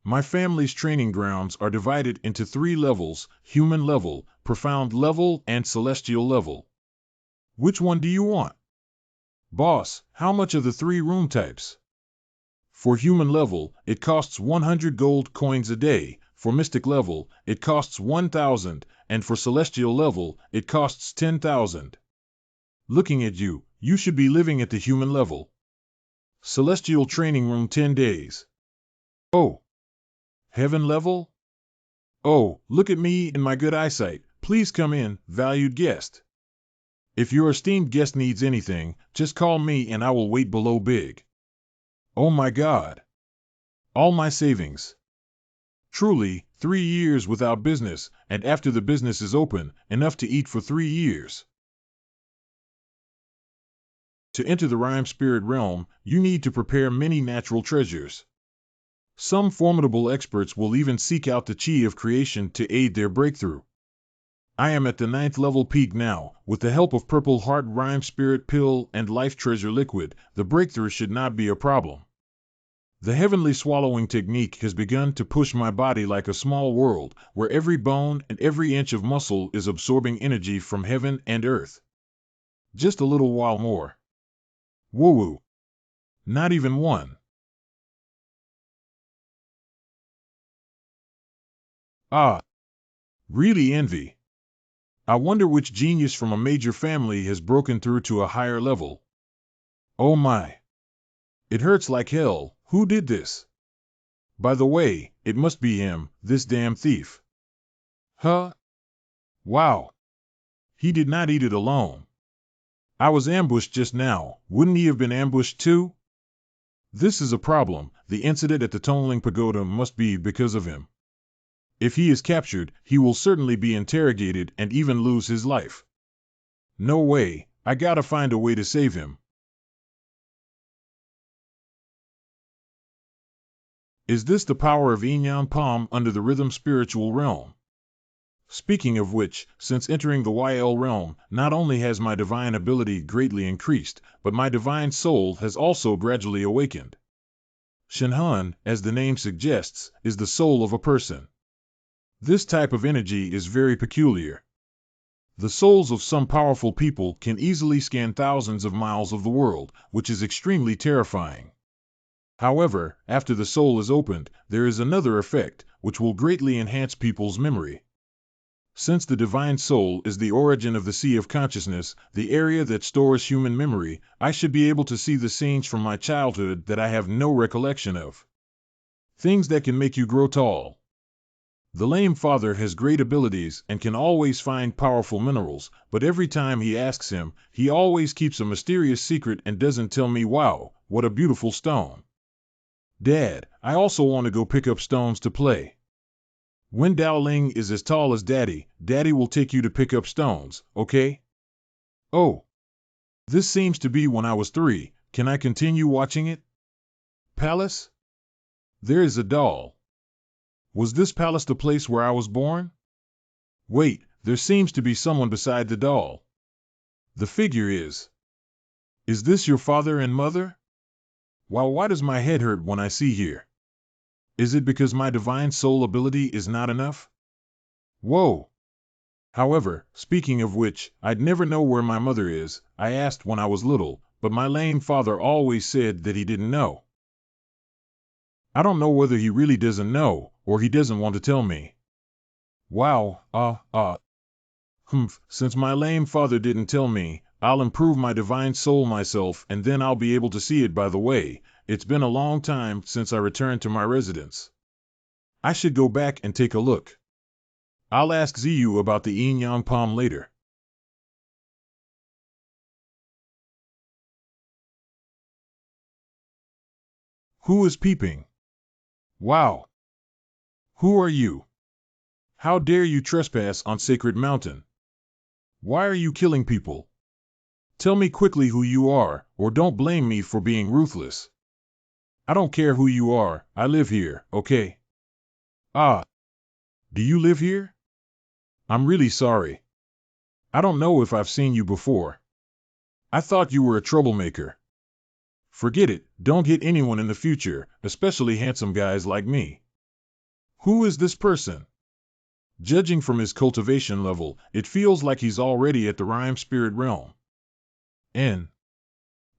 My family's training grounds are divided into 3 levels: human level, profound level, and celestial level. Which one do you want? Boss, how much are the 3 room types? For human level, it costs 100 gold coins a day. For mystic level, it costs 1,000, and for celestial level, it costs 10,000. Looking at you, you should be living at the human level. Celestial training room 10 days. Oh. Heaven level? Oh, look at me and my good eyesight. Please come in, valued guest. If your esteemed guest needs anything, just call me and I will wait below big. Oh my God. All my savings. Truly, 3 years without business, and after the business is open, enough to eat for 3 years. To enter the rhyme spirit realm, you need to prepare many natural treasures. Some formidable experts will even seek out the chi of creation to aid their breakthrough. I am at the 9th level peak now. With the help of Purple Heart Rhyme Spirit Pill and Life Treasure Liquid, the breakthrough should not be a problem. The heavenly swallowing technique has begun to push my body like a small world, where every bone and every inch of muscle is absorbing energy from heaven and earth. Just a little while more. Woo-woo. Not even one. Ah. Really envy. I wonder which genius from a major family has broken through to a higher level. Oh my. It hurts like hell. Who did this? By the way, it must be him, this damn thief. Huh? Wow. He did not eat it alone. I was ambushed just now. Wouldn't he have been ambushed too? This is a problem. The incident at the Tonling Pagoda must be because of him. If he is captured, he will certainly be interrogated and even lose his life. No way. I gotta find a way to save him. Is this the power of Inyan Palm under the rhythm spiritual realm? Speaking of which, since entering the YL realm, not only has my divine ability greatly increased, but my divine soul has also gradually awakened. Shenhan, as the name suggests, is the soul of a person. This type of energy is very peculiar. The souls of some powerful people can easily scan thousands of miles of the world, which is extremely terrifying. However, after the soul is opened, there is another effect, which will greatly enhance people's memory. Since the divine soul is the origin of the sea of consciousness, the area that stores human memory, I should be able to see the scenes from my childhood that I have no recollection of. Things that can make you grow tall. The lame father has great abilities and can always find powerful minerals, but every time he asks him, he always keeps a mysterious secret and doesn't tell me. Wow, what a beautiful stone. Dad, I also want to go pick up stones to play. When Dowling is as tall as Daddy, Daddy will take you to pick up stones, okay? Oh. This seems to be when I was 3. Can I continue watching it? Palace? There is a doll. Was this palace the place where I was born? Wait, there seems to be someone beside the doll. The figure is. Is this your father and mother? Wow, why does my head hurt when I see here? Is it because my divine soul ability is not enough? Whoa! However, speaking of which, I'd never know where my mother is. I asked when I was little, but my lame father always said that he didn't know. I don't know whether he really doesn't know, or he doesn't want to tell me. Wow, since my lame father didn't tell me, I'll improve my divine soul myself and then I'll be able to see it. By the way, it's been a long time since I returned to my residence. I should go back and take a look. I'll ask Ziyu about the yin yang palm later. Who is peeping? Wow! Who are you? How dare you trespass on sacred mountain? Why are you killing people? Tell me quickly who you are, or don't blame me for being ruthless. I don't care who you are, I live here, okay? Ah, do you live here? I'm really sorry. I don't know if I've seen you before. I thought you were a troublemaker. Forget it, don't hit anyone in the future, especially handsome guys like me. Who is this person? Judging from his cultivation level, it feels like he's already at the rhyme spirit realm. N.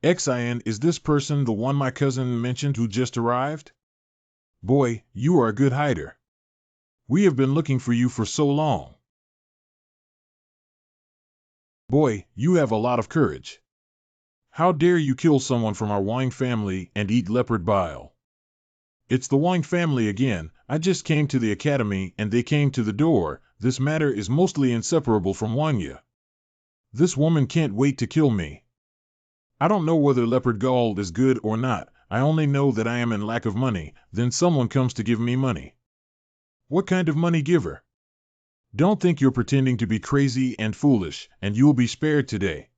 Xin, is this person the one my cousin mentioned who just arrived? Boy, you are a good hider. We have been looking for you for so long. Boy, you have a lot of courage. How dare you kill someone from our Wang family and eat leopard bile? It's the Wang family again. I just came to the academy and they came to the door. This matter is mostly inseparable from Wangya. This woman can't wait to kill me. I don't know whether leopard gold is good or not. I only know that I am in lack of money. Then someone comes to give me money. What kind of money giver? Don't think you're pretending to be crazy and foolish, and you'll be spared today.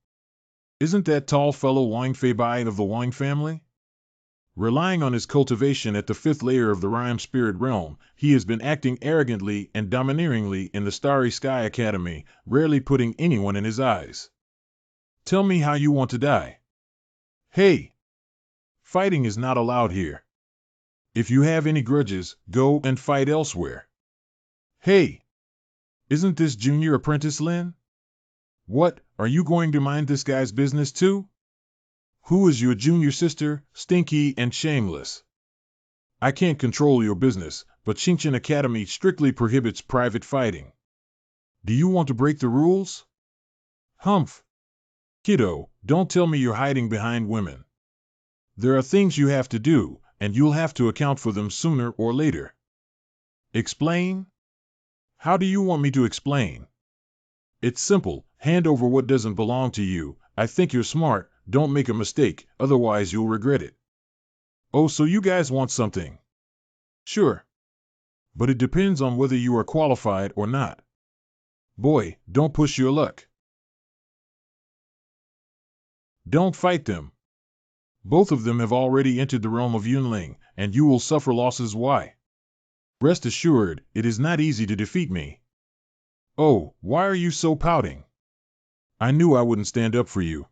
Isn't that tall fellow Wang Feibai of the Wang family? Relying on his cultivation at the 5th layer of the rhyme spirit realm, he has been acting arrogantly and domineeringly in the Starry Sky Academy, rarely putting anyone in his eyes. Tell me how you want to die. Hey! Fighting is not allowed here. If you have any grudges, go and fight elsewhere. Hey! Isn't this Junior Apprentice Lin? What, are you going to mind this guy's business too? Who is your junior sister, stinky and shameless? I can't control your business, but Xingqian Academy strictly prohibits private fighting. Do you want to break the rules? Humph! Kiddo, don't tell me you're hiding behind women. There are things you have to do, and you'll have to account for them sooner or later. Explain? How do you want me to explain? It's simple, hand over what doesn't belong to you. I think you're smart, don't make a mistake, otherwise you'll regret it. Oh, so you guys want something? Sure. But it depends on whether you are qualified or not. Boy, don't push your luck. Don't fight them. Both of them have already entered the realm of Yunling, and you will suffer losses. Why? Rest assured, it is not easy to defeat me. Oh, why are you so pouting? I knew I wouldn't stand up for you.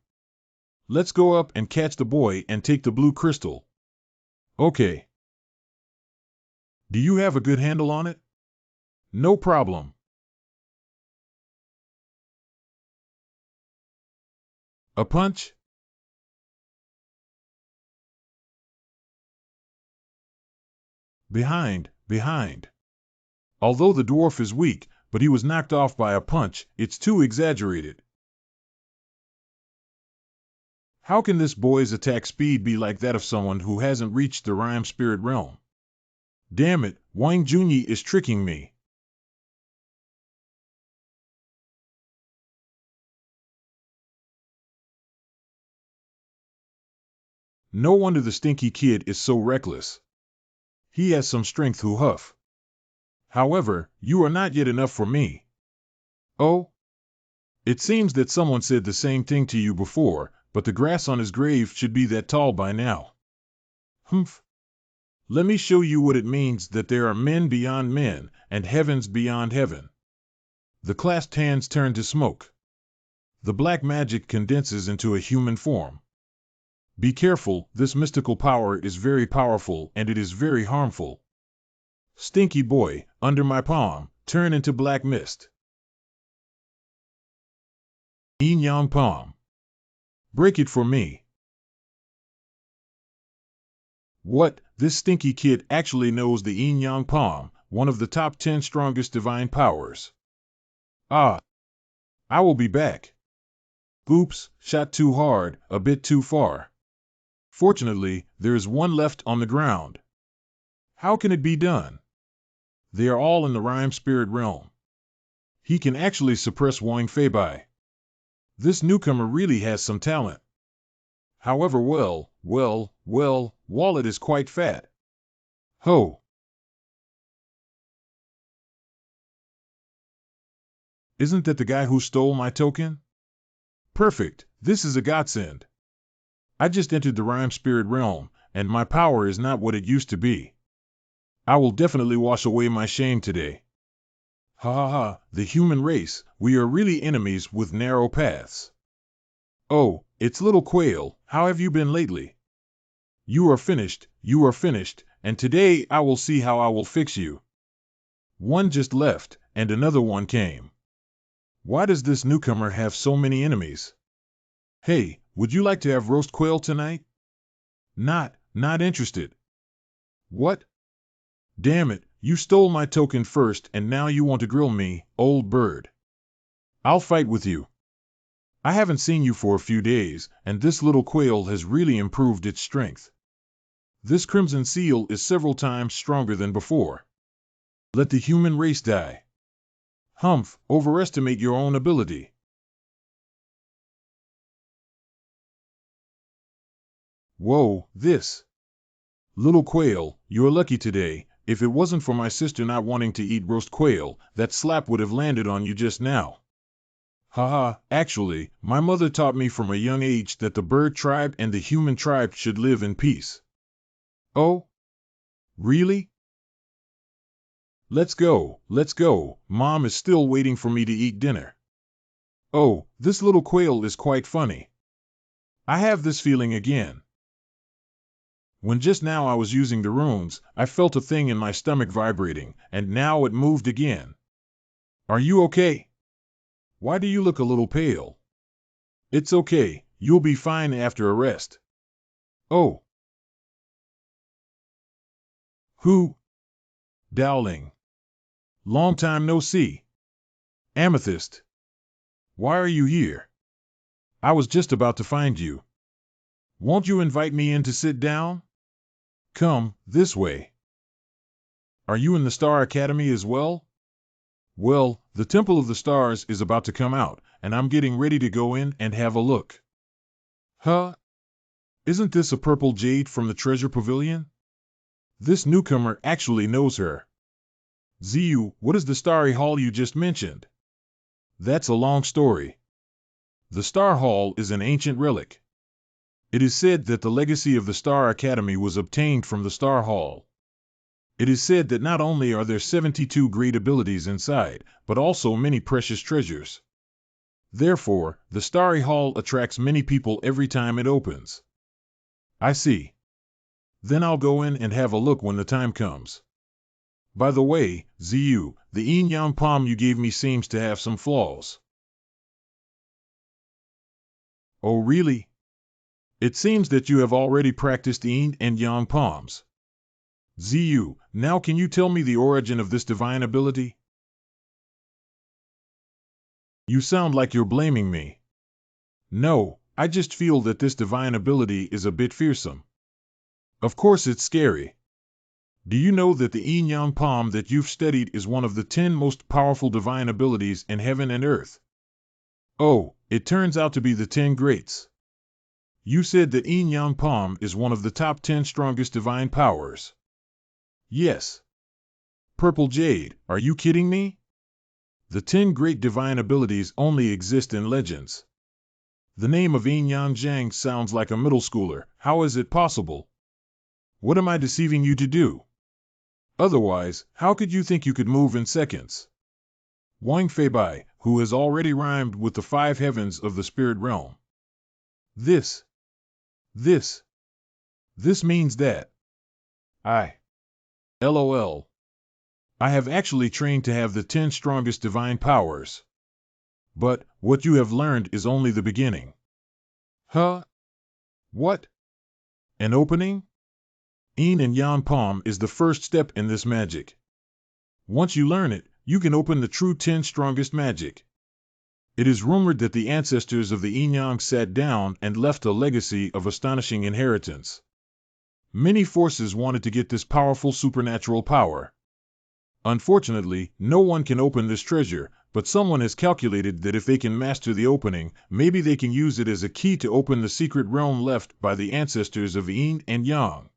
Let's go up and catch the boy and take the blue crystal. Okay. Do you have a good handle on it? No problem. A punch? Behind. Although the dwarf is weak, but he was knocked off by a punch, it's too exaggerated. How can this boy's attack speed be like that of someone who hasn't reached the rhyme spirit realm? Damn it, Wang Junyi is tricking me. No wonder the stinky kid is so reckless. He has some strength who huff. However, you are not yet enough for me. Oh? It seems that someone said the same thing to you before, but the grass on his grave should be that tall by now. Humph. Let me show you what it means that there are men beyond men, and heavens beyond heaven. The clasped hands turn to smoke. The black magic condenses into a human form. Be careful, this mystical power is very powerful and it is very harmful. Stinky boy, under my palm, turn into black mist. Yin Yang palm. Break it for me. What? This stinky kid actually knows the Yin Yang palm, one of the top 10 strongest divine powers. Ah, I will be back. Oops, shot too hard, a bit too far. Fortunately, there is one left on the ground. How can it be done? They are all in the rhyme spirit realm. He can actually suppress Wang Feibai. This newcomer really has some talent. However, Wallet is quite fat. Ho! Isn't that the guy who stole my token? Perfect, this is a godsend. I just entered the rhyme spirit realm, and my power is not what it used to be. I will definitely wash away my shame today. Ha ha ha, the human race, we are really enemies with narrow paths. Oh, it's Little Quail, how have you been lately? You are finished, and today I will see how I will fix you. One just left, and another one came. Why does this newcomer have so many enemies? Hey, would you like to have roast quail tonight? Not interested. What? Damn it, you stole my token first and now you want to grill me, old bird. I'll fight with you. I haven't seen you for a few days, and this little quail has really improved its strength. This crimson seal is several times stronger than before. Let the human race die. Humph, overestimate your own ability. Whoa, this. Little quail, you're lucky today. If it wasn't for my sister not wanting to eat roast quail, that slap would have landed on you just now. Haha, actually, my mother taught me from a young age that the bird tribe and the human tribe should live in peace. Oh? Really? Let's go, Mom is still waiting for me to eat dinner. Oh, this little quail is quite funny. I have this feeling again. When just now I was using the runes, I felt a thing in my stomach vibrating, and now it moved again. Are you okay? Why do you look a little pale? It's okay, you'll be fine after a rest. Oh. Who? Dowling. Long time no see. Amethyst. Why are you here? I was just about to find you. Won't you invite me in to sit down? Come, this way. Are you in the Star Academy as well? Well, the Temple of the Stars is about to come out, and I'm getting ready to go in and have a look. Huh? Isn't this a purple jade from the Treasure Pavilion? This newcomer actually knows her. Ziyu, what is the Starry Hall you just mentioned? That's a long story. The Star Hall is an ancient relic. It is said that the legacy of the Star Academy was obtained from the Star Hall. It is said that not only are there 72 great abilities inside, but also many precious treasures. Therefore, the Starry Hall attracts many people every time it opens. I see. Then I'll go in and have a look when the time comes. By the way, Ziyu, the Yin Yang palm you gave me seems to have some flaws. Oh really? It seems that you have already practiced Yin and Yang palms. Ziyu, now can you tell me the origin of this divine ability? You sound like you're blaming me. No, I just feel that this divine ability is a bit fearsome. Of course it's scary. Do you know that the Yin Yang palm that you've studied is one of the 10 most powerful divine abilities in heaven and earth? Oh, it turns out to be the 10 greats. You said that Yin Yang palm is one of the top 10 strongest divine powers. Yes. Purple Jade, are you kidding me? The 10 great divine abilities only exist in legends. The name of Yin Yang Zhang sounds like a middle schooler. How is it possible? What am I deceiving you to do? Otherwise, how could you think you could move in seconds? Wang Feibai, who has already rhymed with the 5 heavens of the spirit realm. This means that. LOL. I have actually trained to have the 10 strongest divine powers. But what you have learned is only the beginning. Huh? What? An opening? Yin and Yang Palm is the first step in this magic. Once you learn it, you can open the true 10 strongest magic. It is rumored that the ancestors of the Yin Yang sat down and left a legacy of astonishing inheritance. Many forces wanted to get this powerful supernatural power. Unfortunately, no one can open this treasure, but someone has calculated that if they can master the opening, maybe they can use it as a key to open the secret realm left by the ancestors of Yin and Yang.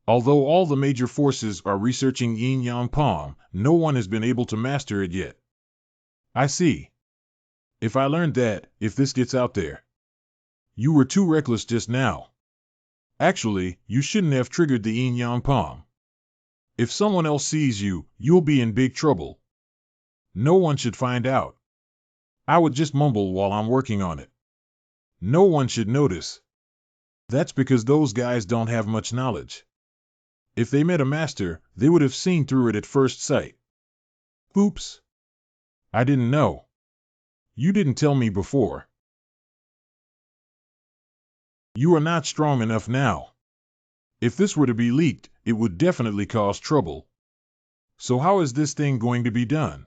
Although all the major forces are researching Yin Yang Palm, no one has been able to master it yet. I see. If I learned that, if this gets out there. You were too reckless just now. Actually, you shouldn't have triggered the Yin Yang Palm. If someone else sees you, you'll be in big trouble. No one should find out. I would just mumble while I'm working on it. No one should notice. That's because those guys don't have much knowledge. If they met a master, they would have seen through it at first sight. Oops. I didn't know. You didn't tell me before. You are not strong enough now. If this were to be leaked, it would definitely cause trouble. So how is this thing going to be done?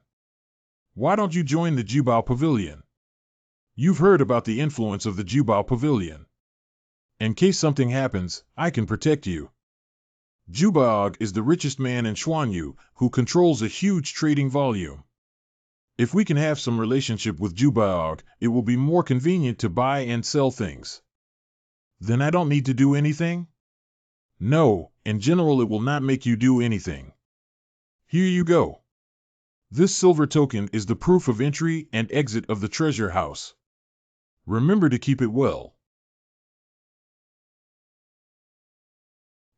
Why don't you join the Jubao Pavilion? You've heard about the influence of the Jubao Pavilion. In case something happens, I can protect you. Jubaog is the richest man in Xuanyu, who controls a huge trading volume. If we can have some relationship with Jubaog, it will be more convenient to buy and sell things. Then I don't need to do anything? No, in general it will not make you do anything. Here you go. This silver token is the proof of entry and exit of the treasure house. Remember to keep it well.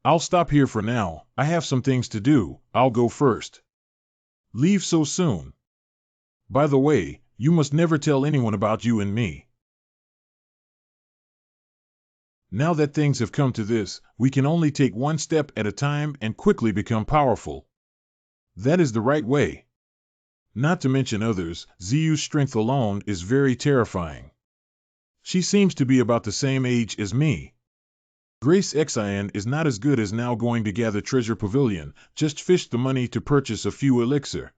I'll stop here for now, I have some things to do, I'll go first. Leave so soon. By the way, you must never tell anyone about you and me. Now that things have come to this, we can only take one step at a time and quickly become powerful. That is the right way. Not to mention others, Ziyu's strength alone is very terrifying. She seems to be about the same age as me. Grace Xian is not as good as now going to gather treasure pavilion, just fish the money to purchase a few elixir.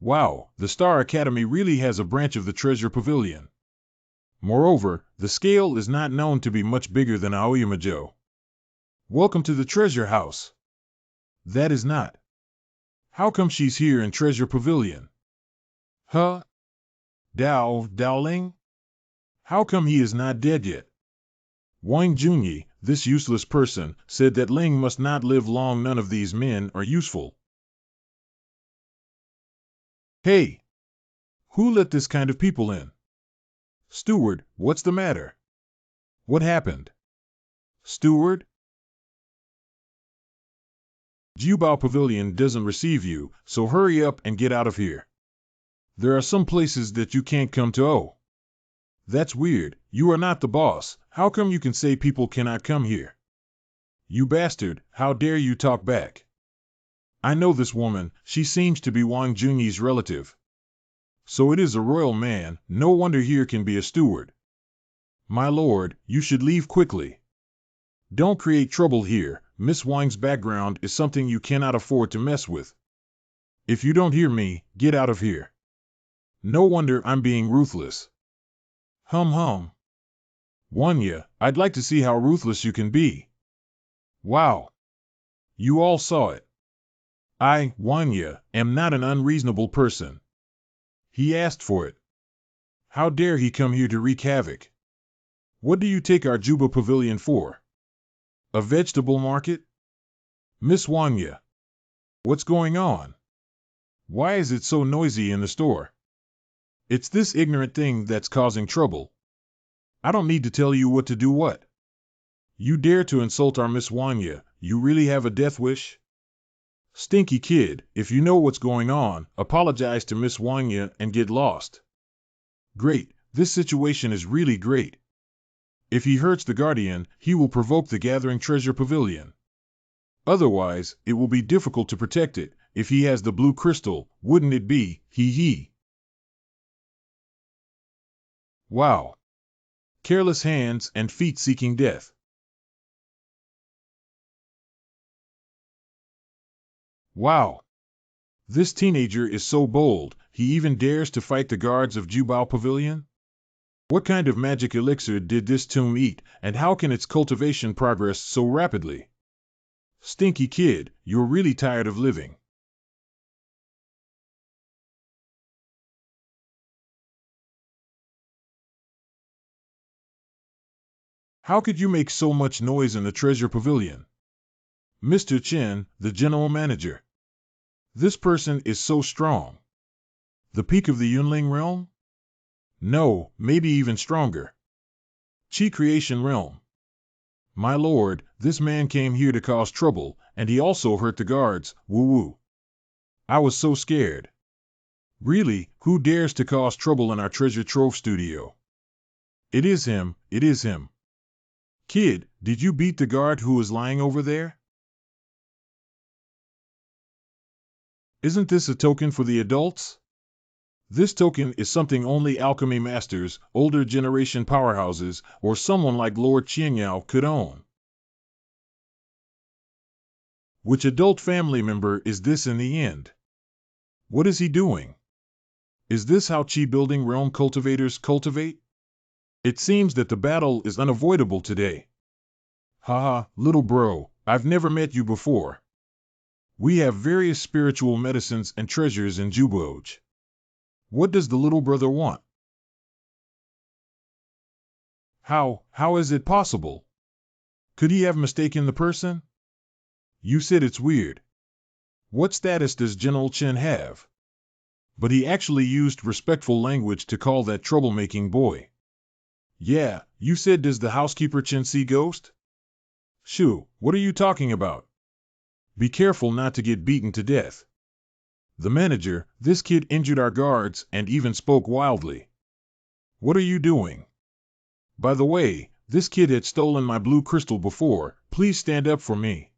Wow, the Star Academy really has a branch of the treasure pavilion. Moreover, the scale is not known to be much bigger than Aoyamajo. Welcome to the treasure house. That is not. How come she's here in treasure pavilion? Huh? Daoling? How come he is not dead yet? Wang Junyi, this useless person, said that Ling must not live long. None of these men are useful. Hey! Who let this kind of people in? Steward, what's the matter? What happened? Steward? Jubao Pavilion doesn't receive you, so hurry up and get out of here. There are some places that you can't come to. Oh. That's weird, you are not the boss, how come you can say people cannot come here? You bastard, how dare you talk back? I know this woman, she seems to be Wang Junyi's relative. So it is a royal man, no wonder here can be a steward. My lord, you should leave quickly. Don't create trouble here, Miss Wang's background is something you cannot afford to mess with. If you don't hear me, get out of here. No wonder I'm being ruthless. Hum. Wanya, I'd like to see how ruthless you can be. Wow. You all saw it. I, Wanya, am not an unreasonable person. He asked for it. How dare he come here to wreak havoc? What do you take our Juba Pavilion for? A vegetable market? Miss Wanya. What's going on? Why is it so noisy in the store? It's this ignorant thing that's causing trouble. I don't need to tell you what to do what. You dare to insult our Miss Wanya, you really have a death wish? Stinky kid, if you know what's going on, apologize to Miss Wanya and get lost. Great, this situation is really great. If he hurts the guardian, he will provoke the gathering treasure pavilion. Otherwise, it will be difficult to protect it. If he has the blue crystal, wouldn't it be? Hee hee. Wow. Careless hands and feet seeking death. Wow. This teenager is so bold, he even dares to fight the guards of Jubao Pavilion? What kind of magic elixir did this tomb eat, and how can its cultivation progress so rapidly? Stinky kid, you're really tired of living. How could you make so much noise in the treasure pavilion? Mr. Chen, the general manager. This person is so strong. The peak of the Yunling realm? No, maybe even stronger. Qi creation realm. My lord, this man came here to cause trouble, and he also hurt the guards, woo-woo. I was so scared. Really, who dares to cause trouble in our treasure trove studio? It is him, it is him. Kid, did you beat the guard who is lying over there? Isn't this a token for the adults? This token is something only alchemy masters, older generation powerhouses, or someone like Lord Qiangyao could own. Which adult family member is this in the end? What is he doing? Is this how Qi building realm cultivators cultivate? It seems that the battle is unavoidable today. Haha, little bro, I've never met you before. We have various spiritual medicines and treasures in Juboj. What does the little brother want? How is it possible? Could he have mistaken the person? You said it's weird. What status does General Chen have? But he actually used respectful language to call that troublemaking boy. Yeah, you said does the housekeeper Chen see ghost? Shoo, what are you talking about? Be careful not to get beaten to death. The manager, this kid injured our guards and even spoke wildly. What are you doing? By the way, this kid had stolen my blue crystal before, please stand up for me.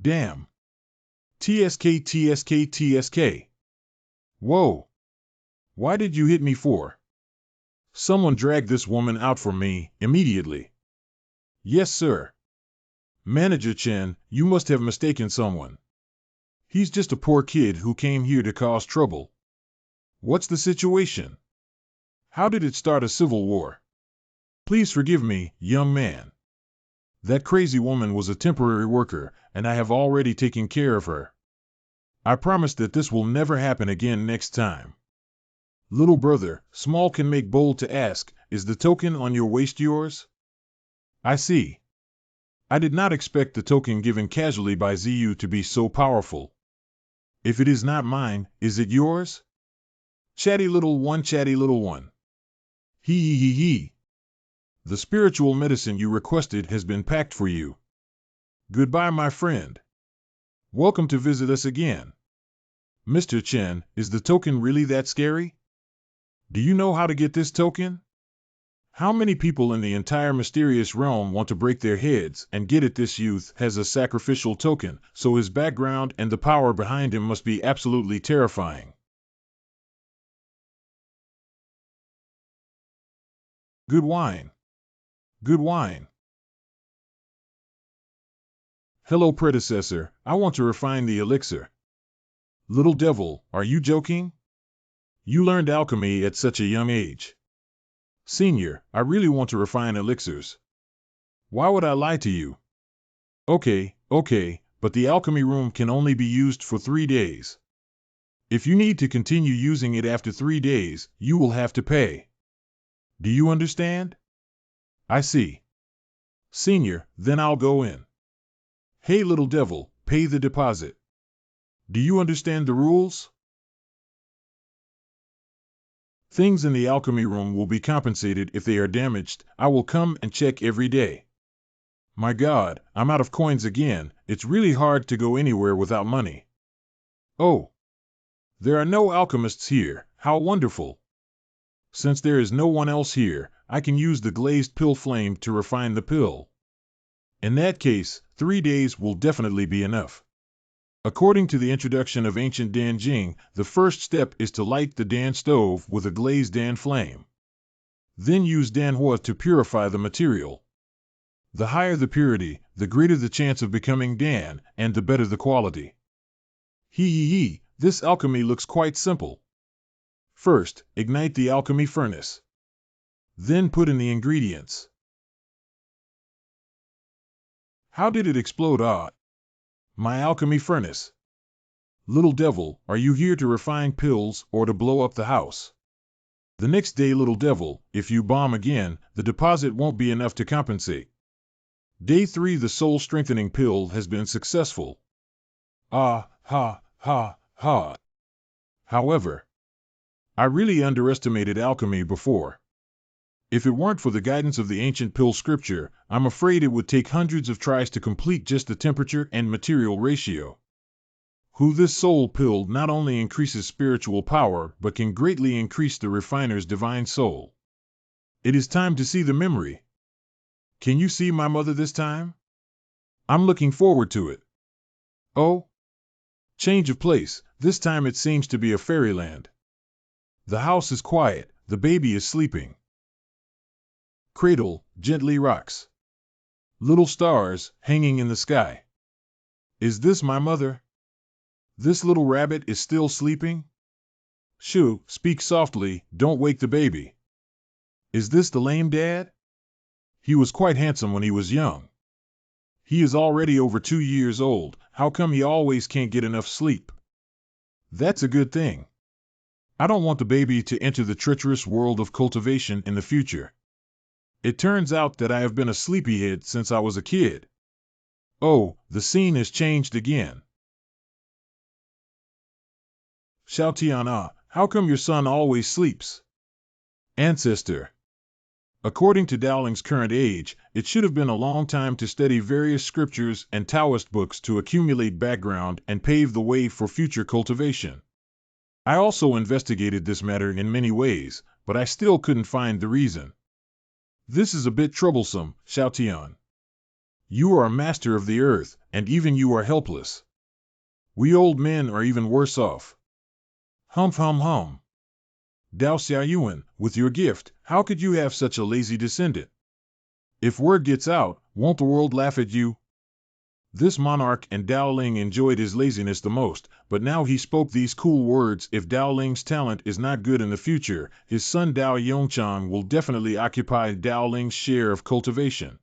Damn. TSK TSK TSK. Whoa. Why did you hit me for? Someone drag this woman out for me, immediately. Yes, sir. Manager Chen, you must have mistaken someone. He's just a poor kid who came here to cause trouble. What's the situation? How did it start a civil war? Please forgive me, young man. That crazy woman was a temporary worker, and I have already taken care of her. I promise that this will never happen again next time. Little brother, small can make bold to ask, is the token on your waist yours? I see. I did not expect the token given casually by Ziyu to be so powerful. If it is not mine, is it yours? Chatty little one, chatty little one. Hee hee hee hee. The spiritual medicine you requested has been packed for you. Goodbye, my friend. Welcome to visit us again. Mr. Chen, is the token really that scary? Do you know how to get this token? How many people in the entire mysterious realm want to break their heads and get it? This youth has a sacrificial token, so his background and the power behind him must be absolutely terrifying. Good wine. Good wine. Hello, predecessor, I want to refine the elixir. Little devil, are you joking? You learned alchemy at such a young age. Senior, I really want to refine elixirs. Why would I lie to you? Okay, but the alchemy room can only be used for 3 days. If you need to continue using it after 3 days, you will have to pay. Do you understand? I see. Senior, then I'll go in. Hey little devil, pay the deposit. Do you understand the rules? Things in the alchemy room will be compensated if they are damaged. I will come and check every day. My God, I'm out of coins again. It's really hard to go anywhere without money. Oh, there are no alchemists here. How wonderful. Since there is no one else here, I can use the glazed pill flame to refine the pill. In that case, 3 days will definitely be enough. According to the introduction of ancient Dan Jing, the first step is to light the Dan stove with a glazed Dan flame. Then use Manhua to purify the material. The higher the purity, the greater the chance of becoming Dan, and the better the quality. This alchemy looks quite simple. First, ignite the alchemy furnace. Then put in the ingredients. How did it explode? My alchemy furnace. Little devil, are you here to refine pills or to blow up the house? The next day, little devil, if you bomb again, the deposit won't be enough to compensate. Day 3, the soul-strengthening pill has been successful. Ah, ha, ha, ha. However, I really underestimated alchemy before. If it weren't for the guidance of the ancient pill scripture, I'm afraid it would take hundreds of tries to complete just the temperature and material ratio. This soul pill not only increases spiritual power, but can greatly increase the refiner's divine soul. It is time to see the memory. Can you see my mother this time? I'm looking forward to it. Oh, change of place. This time it seems to be a fairyland. The house is quiet. The baby is sleeping. Cradle gently rocks. Little stars hanging in the sky. Is this my mother? This little rabbit is still sleeping? Shoo, speak softly, don't wake the baby. Is this the lame dad? He was quite handsome when he was young. He is already over 2 years old. How come he always can't get enough sleep? That's a good thing. I don't want the baby to enter the treacherous world of cultivation in the future. It turns out that I have been a sleepyhead since I was a kid. Oh, the scene has changed again. Xiaotian, how come your son always sleeps? Ancestor. According to Dowling's current age, it should have been a long time to study various scriptures and Taoist books to accumulate background and pave the way for future cultivation. I also investigated this matter in many ways, but I still couldn't find the reason. This is a bit troublesome, Xiaotian. You are a master of the earth, and even you are helpless. We old men are even worse off. Humph. Dao Xiaoyuan, with your gift, how could you have such a lazy descendant? If word gets out, won't the world laugh at you? This monarch and Dao Ling enjoyed his laziness the most, but now he spoke these cool words. If Dao Ling's talent is not good in the future, his son Dao Yongchang will definitely occupy Dao Ling's share of cultivation.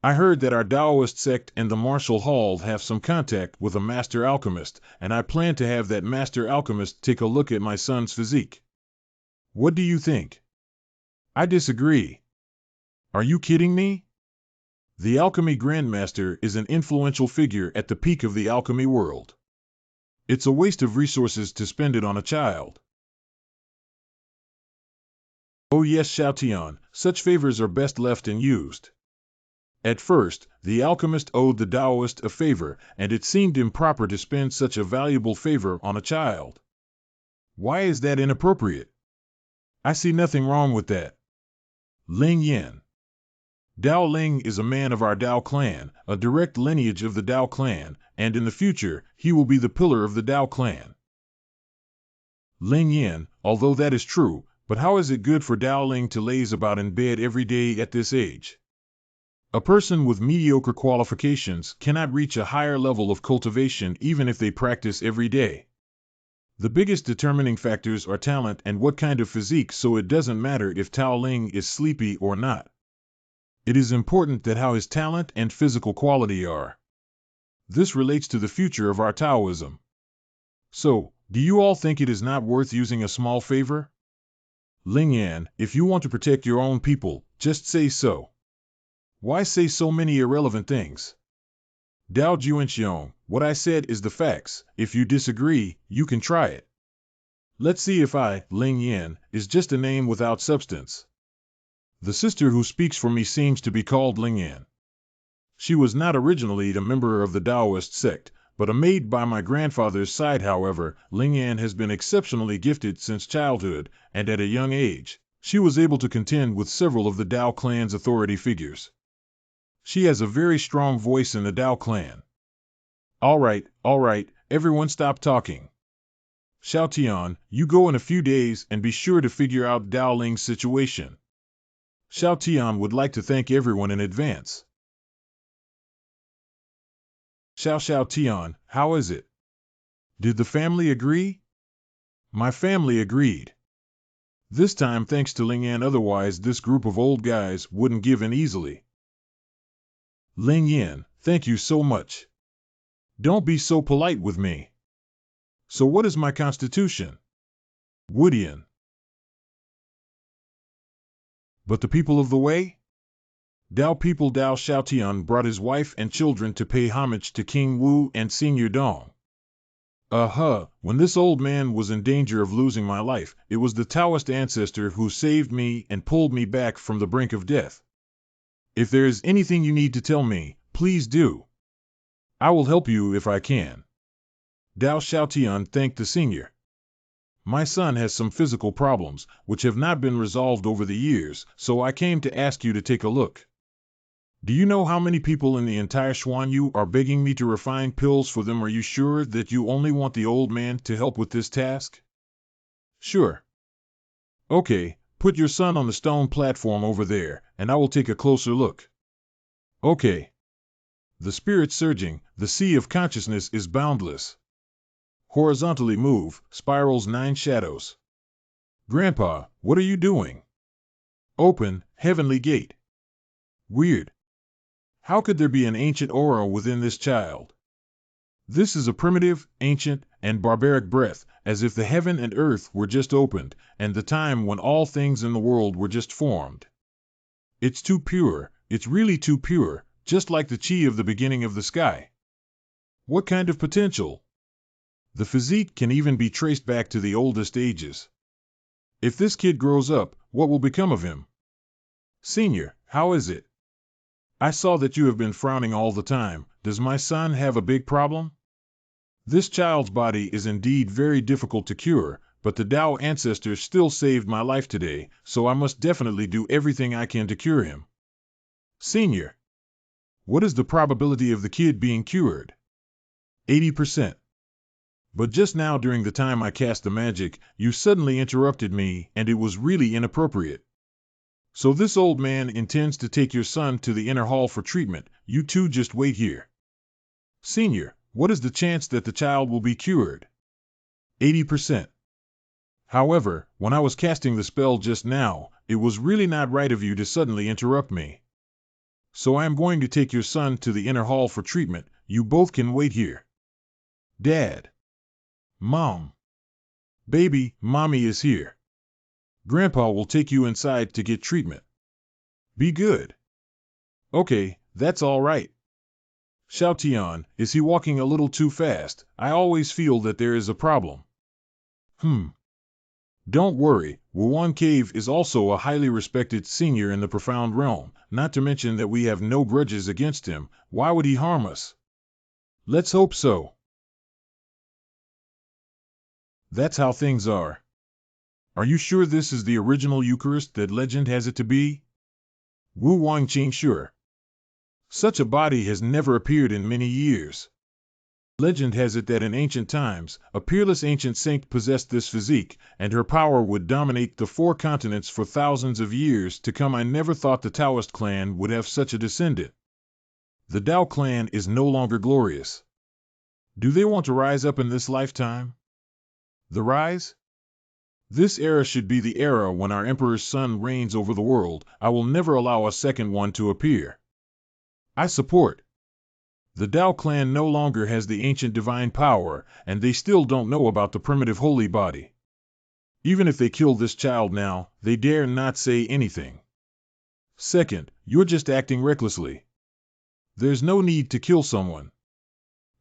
I heard that our Taoist sect and the Martial Hall have some contact with a master alchemist, and I plan to have that master alchemist take a look at my son's physique. What do you think? I disagree. Are you kidding me? The alchemy grandmaster is an influential figure at the peak of the alchemy world. It's a waste of resources to spend it on a child. Oh yes, Xiaotian, such favors are best left unused. At first, the alchemist owed the Taoist a favor, and it seemed improper to spend such a valuable favor on a child. Why is that inappropriate? I see nothing wrong with that. Ling Yin. Dao Ling is a man of our Dao clan, a direct lineage of the Dao clan, and in the future, he will be the pillar of the Dao clan. Ling Yin, although that is true, but how is it good for Dao Ling to laze about in bed every day at this age? A person with mediocre qualifications cannot reach a higher level of cultivation even if they practice every day. The biggest determining factors are talent and what kind of physique, so it doesn't matter if Dao Ling is sleepy or not. It is important that how his talent and physical quality are. This relates to the future of our Taoism. So, do you all think it is not worth using a small favor? Ling Yan, if you want to protect your own people, just say so. Why say so many irrelevant things? Dao Juanxiong, what I said is the facts. If you disagree, you can try it. Let's see if Ling Yan, is just a name without substance. The sister who speaks for me seems to be called Ling Yan. She was not originally a member of the Taoist sect, but a maid by my grandfather's side. However, Ling Yan has been exceptionally gifted since childhood, and at a young age, she was able to contend with several of the Dao clan's authority figures. She has a very strong voice in the Dao clan. All right, everyone stop talking. Xiao Tian, you go in a few days and be sure to figure out Dao Ling's situation. Xiao Tian would like to thank everyone in advance. Xiao Tian, how is it? Did the family agree? My family agreed. This time, thanks to Ling Yan, otherwise this group of old guys wouldn't give in easily. Ling Yan, thank you so much. Don't be so polite with me. So what is my constitution? Woodian. But the people of the way? Dao people. Dao Xiaotian brought his wife and children to pay homage to King Wu and Senior Dong. When this old man was in danger of losing my life, it was the Taoist ancestor who saved me and pulled me back from the brink of death. If there is anything you need to tell me, please do. I will help you if I can. Dao Xiaotian thanked the senior. My son has some physical problems, which have not been resolved over the years, so I came to ask you to take a look. Do you know how many people in the entire Xuanyu are begging me to refine pills for them? Are you sure that you only want the old man to help with this task? Sure. Okay, put your son on the stone platform over there, and I will take a closer look. Okay. The spirit surging, the sea of consciousness is boundless. Horizontally move, spirals 9 shadows. Grandpa, what are you doing? Open, heavenly gate. Weird. How could there be an ancient aura within this child? This is a primitive, ancient, and barbaric breath, as if the heaven and earth were just opened, and the time when all things in the world were just formed. It's too pure, it's really too pure, just like the chi of the beginning of the sky. What kind of potential? The physique can even be traced back to the oldest ages. If this kid grows up, what will become of him? Senior, how is it? I saw that you have been frowning all the time. Does my son have a big problem? This child's body is indeed very difficult to cure, but the Dao ancestors still saved my life today, so I must definitely do everything I can to cure him. Senior, what is the probability of the kid being cured? 80%. But just now during the time I cast the magic, you suddenly interrupted me, and it was really inappropriate. So this old man intends to take your son to the inner hall for treatment. You two just wait here. Senior, what is the chance that the child will be cured? 80%. However, when I was casting the spell just now, it was really not right of you to suddenly interrupt me. So I am going to take your son to the inner hall for treatment. You both can wait here. Dad. Mom. Baby, Mommy is here. Grandpa will take you inside to get treatment. Be good. Okay, that's all right. Xiao Tian, is he walking a little too fast? I always feel that there is a problem. Don't worry, Wuan Cave is also a highly respected senior in the profound realm, not to mention that we have no grudges against him. Why would he harm us? Let's hope so. That's how things are. Are you sure this is the original Eucharist that legend has it to be? Wu Wangqing sure. Such a body has never appeared in many years. Legend has it that in ancient times, a peerless ancient saint possessed this physique, and her power would dominate the 4 continents for thousands of years to come. I never thought the Taoist clan would have such a descendant. The Dao clan is no longer glorious. Do they want to rise up in this lifetime? The rise? This era should be the era when our emperor's son reigns over the world. I will never allow a second one to appear. I support. The Dao clan no longer has the ancient divine power, and they still don't know about the primitive holy body. Even if they kill this child now, they dare not say anything. Second, you're just acting recklessly. There's no need to kill someone.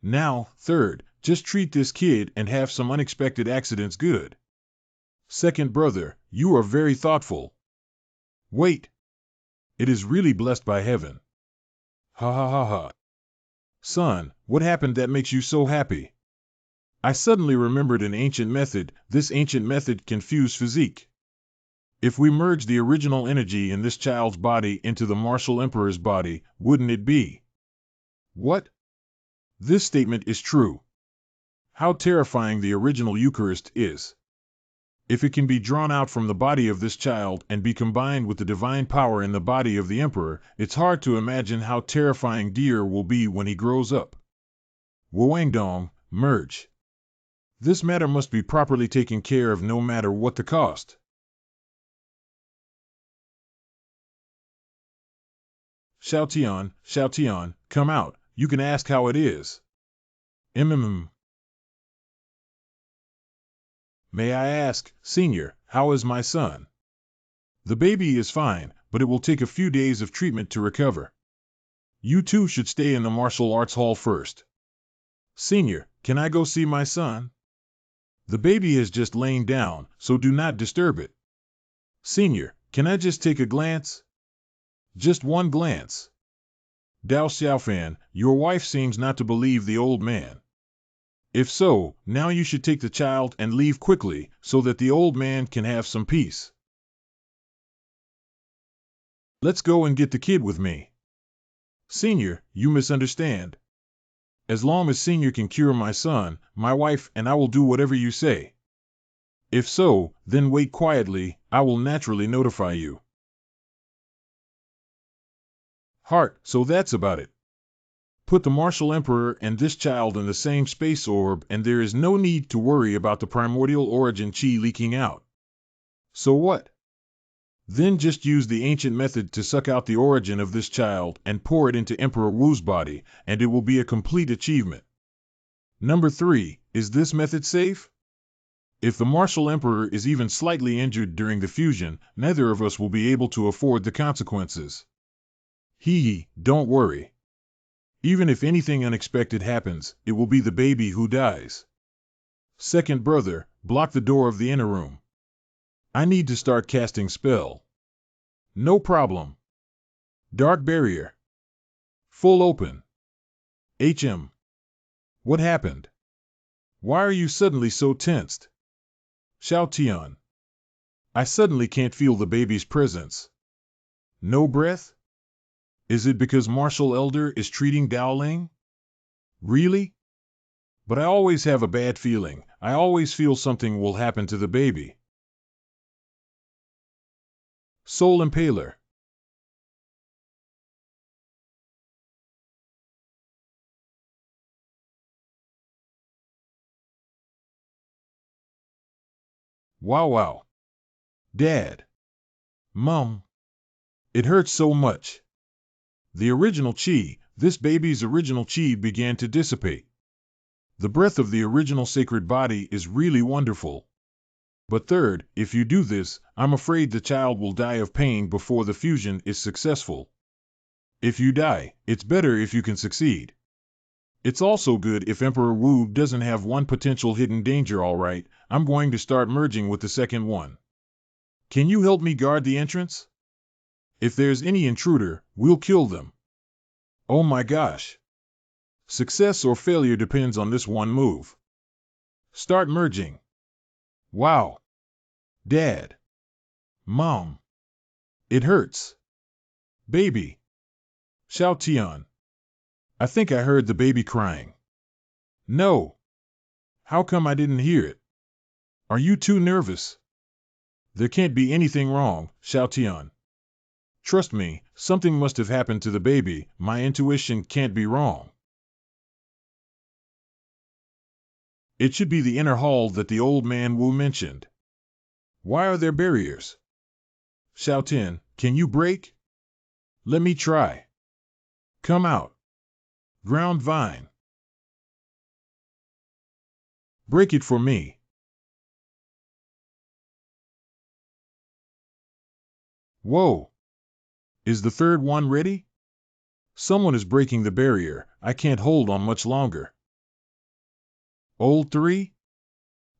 Now, third, just treat this kid and have some unexpected accidents good. Second brother, you are very thoughtful. Wait. It is really blessed by heaven. Ha ha ha ha. Son, what happened that makes you so happy? I suddenly remembered an ancient method. This ancient method can fuse physique. If we merge the original energy in this child's body into the martial emperor's body, wouldn't it be? What? This statement is true. How terrifying the original Eucharist is. If it can be drawn out from the body of this child and be combined with the divine power in the body of the emperor, it's hard to imagine how terrifying Deer will be when he grows up. Wuangdong, merge. This matter must be properly taken care of no matter what the cost. Xiaotian, come out, you can ask how it is. May I ask, Senior, how is my son? The baby is fine, but it will take a few days of treatment to recover. You two should stay in the martial arts hall first. Senior, can I go see my son? The baby has just lain down, so do not disturb it. Senior, can I just take a glance? Just one glance. Dao Xiaofan, your wife seems not to believe the old man. If so, now you should take the child and leave quickly, so that the old man can have some peace. Let's go and get the kid with me. Senior, you misunderstand. As long as Senior can cure my son, my wife and I will do whatever you say. If so, then wait quietly, I will naturally notify you. Heart, so that's about it. Put the martial emperor and this child in the same space orb and there is no need to worry about the primordial origin chi leaking out. So what? Then just use the ancient method to suck out the origin of this child and pour it into Emperor Wu's body, and it will be a complete achievement. Number 3, is this method safe? If the martial emperor is even slightly injured during the fusion, neither of us will be able to afford the consequences. Don't worry. Even if anything unexpected happens, it will be the baby who dies. Second brother, block the door of the inner room. I need to start casting spell. No problem. Dark barrier. Full open. What happened? Why are you suddenly so tensed? Xiaotian. I suddenly can't feel the baby's presence. No breath? Is it because Martial Elder is treating Dowling? Really? But I always have a bad feeling. I always feel something will happen to the baby. Soul Impaler. Wow. Dad. Mom. It hurts so much. The original chi, this baby's original chi began to dissipate. The breath of the original sacred body is really wonderful. But third, if you do this, I'm afraid the child will die of pain before the fusion is successful. If you die, it's better if you can succeed. It's also good if Emperor Wu doesn't have one potential hidden danger. Alright, I'm going to start merging with the second one. Can you help me guard the entrance? If there's any intruder, we'll kill them. Oh my gosh. Success or failure depends on this one move. Start merging. Wow. Dad. Mom. It hurts. Baby. Xiaotian. I think I heard the baby crying. No. How come I didn't hear it? Are you too nervous? There can't be anything wrong, Xiaotian. Trust me, something must have happened to the baby. My intuition can't be wrong. It should be the inner hall that the old man Wu mentioned. Why are there barriers? Xiaotian, can you break? Let me try. Come out. Ground vine. Break it for me. Whoa. Is the third one ready? Someone is breaking the barrier. I can't hold on much longer. Old 3?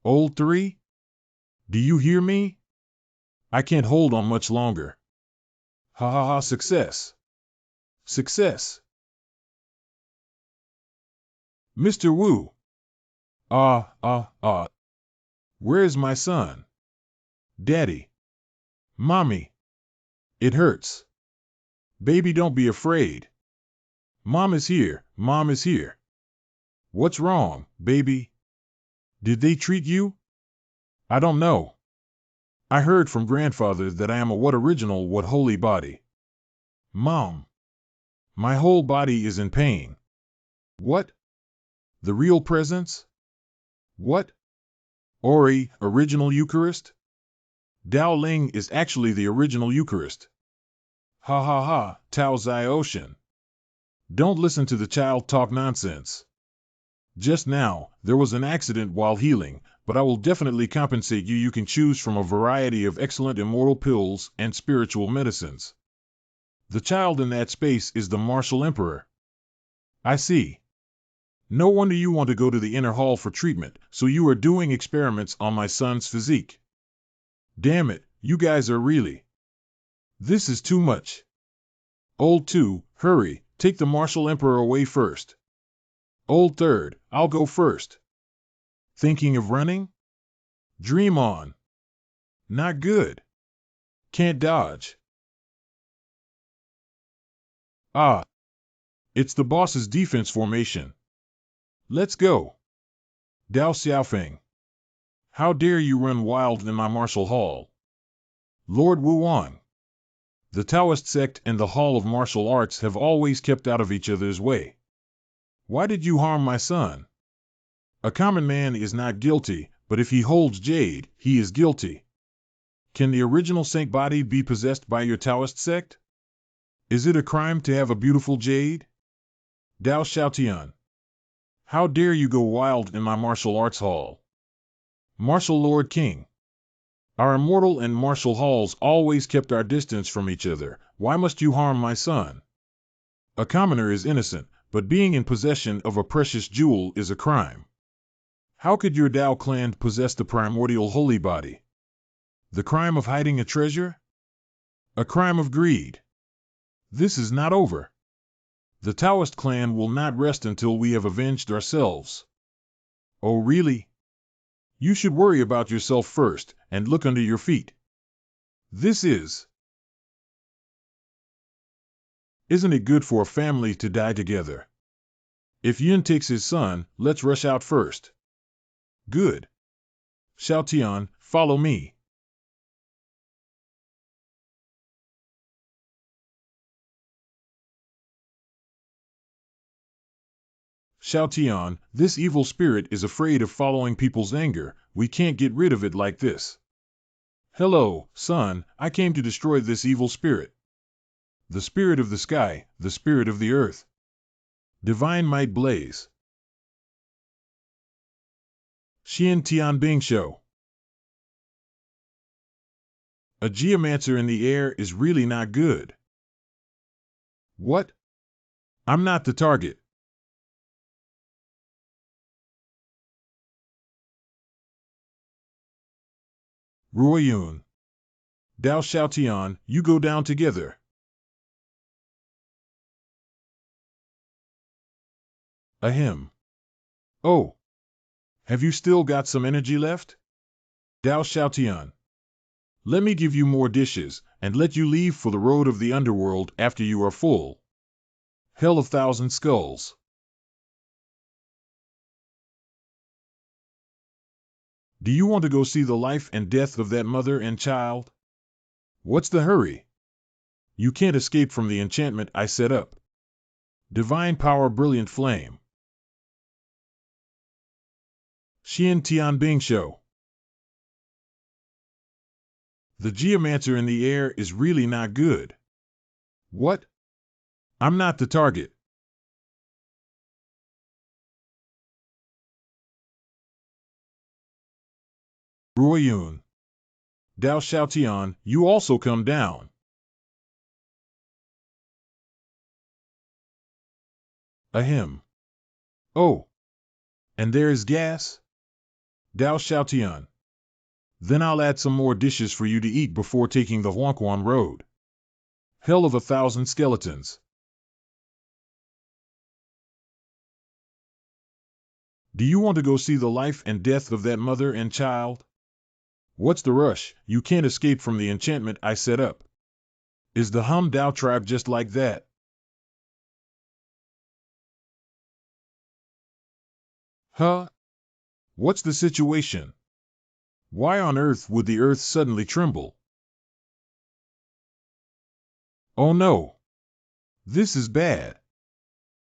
Old 3? Do you hear me? I can't hold on much longer. Ha, success. Success. Mr. Wu. Where is my son? Daddy. Mommy, it hurts. Baby, don't be afraid. Mom is here, Mom is here. What's wrong, baby? Did they treat you? I don't know. I heard from grandfather that I am a what original what holy body. Mom, my whole body is in pain. What? The real presence? What? Ori, original Eucharist? Dao Ling is actually the original Eucharist. Ha ha ha, Tao Zai Ocean. Don't listen to the child talk nonsense. Just now, there was an accident while healing, but I will definitely compensate you. You can choose from a variety of excellent immortal pills and spiritual medicines. The child in that space is the martial emperor. I see. No wonder you want to go to the inner hall for treatment, so you are doing experiments on my son's physique. Damn it, you guys are really. This is too much. Old 2, hurry, take the martial emperor away first. Old 3rd, I'll go first. Thinking of running? Dream on. Not good. Can't dodge. Ah, it's the boss's defense formation. Let's go. Dao Xiaofeng. How dare you run wild in my martial hall? Lord Wuan. The Taoist sect and the Hall of Martial Arts have always kept out of each other's way. Why did you harm my son? A common man is not guilty, but if he holds jade, he is guilty. Can the original Saint body be possessed by your Taoist sect? Is it a crime to have a beautiful jade? Dao Xiaotian. How dare you go wild in my martial arts hall? Martial Lord King. Our immortal and martial halls always kept our distance from each other. Why must you harm my son? A commoner is innocent, but being in possession of a precious jewel is a crime. How could your Dao clan possess the primordial holy body? The crime of hiding a treasure? A crime of greed. This is not over. The Taoist clan will not rest until we have avenged ourselves. Oh, really? You should worry about yourself first, and look under your feet. This is. Isn't it good for a family to die together? If Yun takes his son, let's rush out first. Good. Xiaotian, follow me. Xiaotian, this evil spirit is afraid of following people's anger. We can't get rid of it like this. Hello, son, I came to destroy this evil spirit. The spirit of the sky, the spirit of the earth. Divine might blaze. Xian Tianbing Show. A geomancer in the air is really not good. What? I'm not the target. Ruoyun. Dao Xiaotian, you go down together. Ahem. Oh. Have you still got some energy left? Dao Xiaotian. Let me give you more dishes, and let you leave for the road of the underworld after you are full. Hell of Thousand Skulls. Do you want to go see the life and death of that mother and child? What's the hurry? You can't escape from the enchantment I set up. Divine Power Brilliant Flame. Xian Tianbing Show. The geomancer in the air is really not good. What? I'm not the target. Ruoyun. Dao Xiaotian, you also come down. Ahem. Oh. And there is gas? Dao Xiaotian. Then I'll add some more dishes for you to eat before taking the Huangquan Road. Hell of 1,000 Skeletons. Do you want to go see the life and death of that mother and child? What's the rush? You can't escape from the enchantment I set up. Is the Hum Dao tribe just like that? Huh? What's the situation? Why on earth would the earth suddenly tremble? Oh no! This is bad.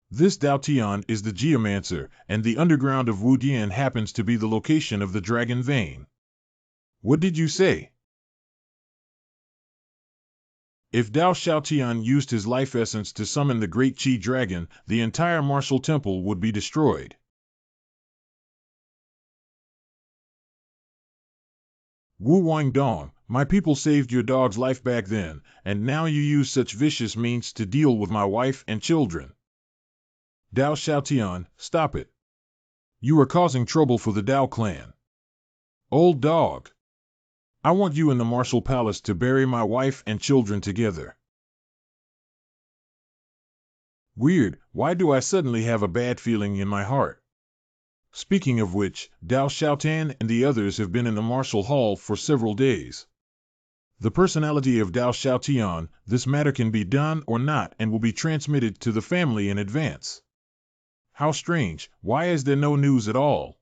This Dao Tian is the geomancer, and the underground of Wudian happens to be the location of the dragon vein. What did you say? If Dao Xiaotian used his life essence to summon the great Qi dragon, the entire martial temple would be destroyed. Wu Wangdong, my people saved your dog's life back then, and now you use such vicious means to deal with my wife and children. Dao Xiaotian, stop it. You are causing trouble for the Dao clan. Old dog. I want you in the martial palace to bury my wife and children together. Weird, why do I suddenly have a bad feeling in my heart? Speaking of which, Dao Xiaotan and the others have been in the martial hall for several days. The personality of Dao Xiaotian, this matter can be done or not and will be transmitted to the family in advance. How strange, why is there no news at all?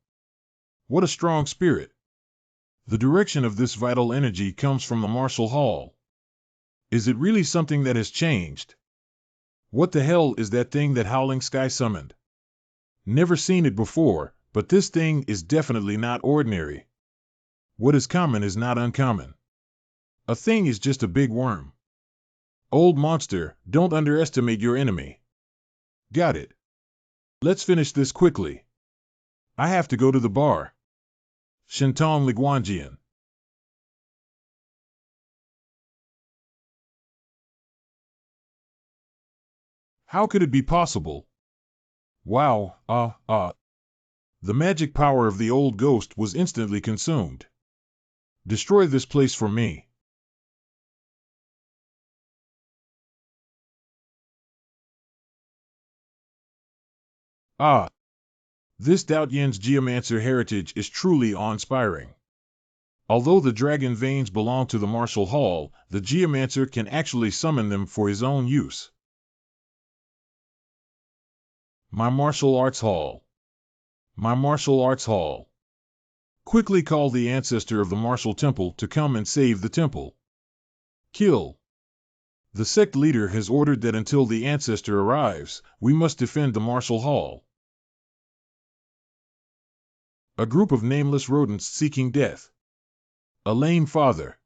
What a strong spirit. The direction of this vital energy comes from the martial hall. Is it really something that has changed? What the hell is that thing that Howling Sky summoned? Never seen it before, but this thing is definitely not ordinary. What is common is not uncommon. A thing is just a big worm. Old monster, don't underestimate your enemy. Got it. Let's finish this quickly. I have to go to the bar. Shintong Liguanjian. How could it be possible? Wow, The magic power of the old ghost was instantly consumed. Destroy this place for me. Ah, this Dao Yan's geomancer heritage is truly awe-inspiring. Although the dragon veins belong to the martial hall, the geomancer can actually summon them for his own use. My martial arts hall. My martial arts hall. Quickly call the ancestor of the martial temple to come and save the temple. Kill. The sect leader has ordered that until the ancestor arrives, we must defend the martial hall. A group of nameless rodents seeking death. A lame father.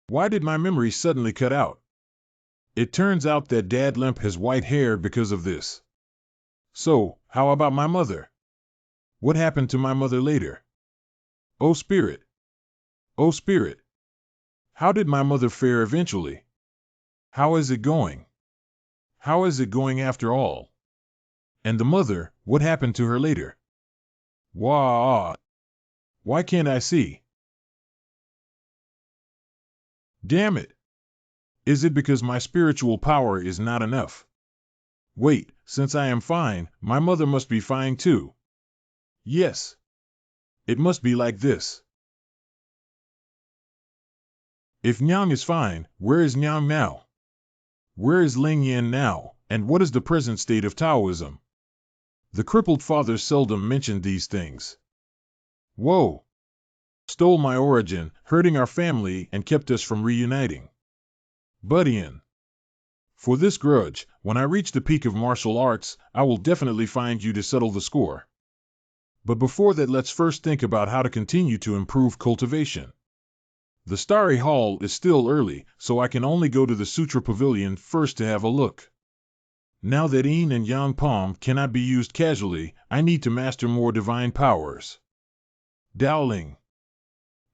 Why did my memory suddenly cut out? It turns out that Dad Limp has white hair because of this. So, how about my mother? What happened to my mother later? Oh spirit! Oh spirit! How did my mother fare eventually? How is it going? How is it going after all? And the mother, what happened to her later? Wah! Why can't I see? Damn it! Is it because my spiritual power is not enough? Wait, since I am fine, my mother must be fine too. Yes. It must be like this. If Nyang is fine, where is Nyang now? Where is Ling Yan now, and what is the present state of Taoism? The crippled father seldom mentioned these things. Whoa! Stole my origin, hurting our family and kept us from reuniting. Budian. For this grudge, when I reach the peak of martial arts, I will definitely find you to settle the score. But before that, let's first think about how to continue to improve cultivation. The Starry Hall is still early, so I can only go to the Sutra Pavilion first to have a look. Now that Yin and Yang Palm cannot be used casually, I need to master more divine powers. Dowling.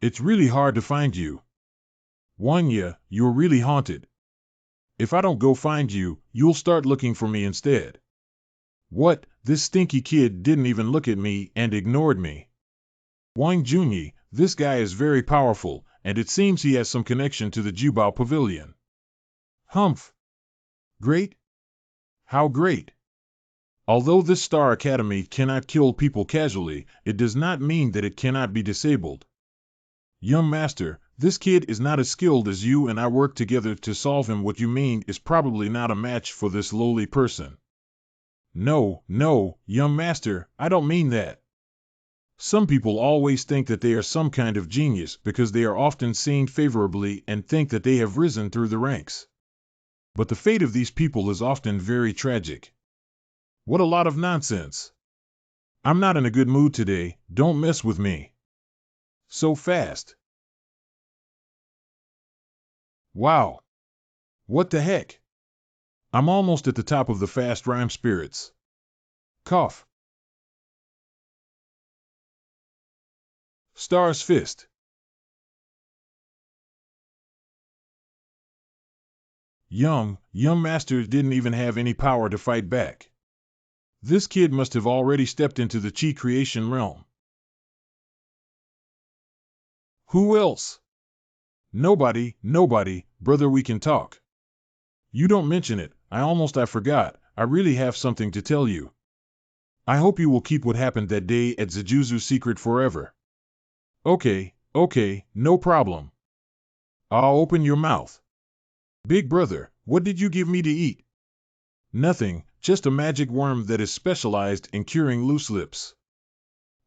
It's really hard to find you. Wanya, you're really haunted. If I don't go find you, you'll start looking for me instead. What? This stinky kid didn't even look at me and ignored me. Wang Junyi, this guy is very powerful, and it seems he has some connection to the Jubao Pavilion. Humph. Great? How great? Although this Star Academy cannot kill people casually, it does not mean that it cannot be disabled. Young master, this kid is not as skilled as you, and I work together to solve him. What you mean is probably not a match for this lowly person. No, young master, I don't mean that. Some people always think that they are some kind of genius because they are often seen favorably and think that they have risen through the ranks. But the fate of these people is often very tragic. What a lot of nonsense. I'm not in a good mood today, don't mess with me. So fast. Wow. What the heck? I'm almost at the top of the fast rhyme spirits. Cough. Star's fist. Young master didn't even have any power to fight back. This kid must have already stepped into the chi creation realm. Who else? Nobody, brother, we can talk. You don't mention it, I forgot, I really have something to tell you. I hope you will keep what happened that day at Zajuzu secret forever. Okay, no problem. I'll open your mouth. Big brother, what did you give me to eat? Nothing, just a magic worm that is specialized in curing loose lips.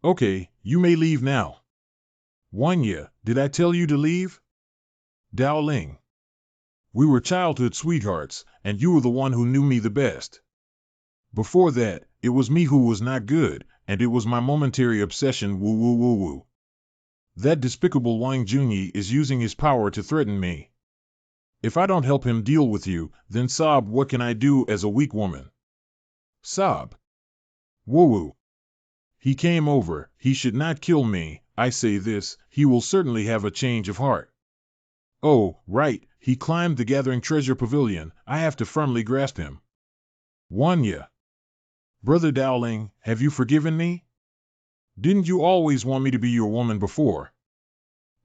Okay, you may leave now. Wanya, did I tell you to leave? Dao Ling. We were childhood sweethearts, and you were the one who knew me the best. Before that, it was me who was not good, and it was my momentary obsession woo. That despicable Wang Junyi is using his power to threaten me. If I don't help him deal with you, then sob, what can I do as a weak woman? Sob. Woo. He came over, he should not kill me, I say this, he will certainly have a change of heart. Oh, right, he climbed the gathering treasure pavilion, I have to firmly grasp him. Wanya. Brother Dowling, have you forgiven me? Didn't you always want me to be your woman before?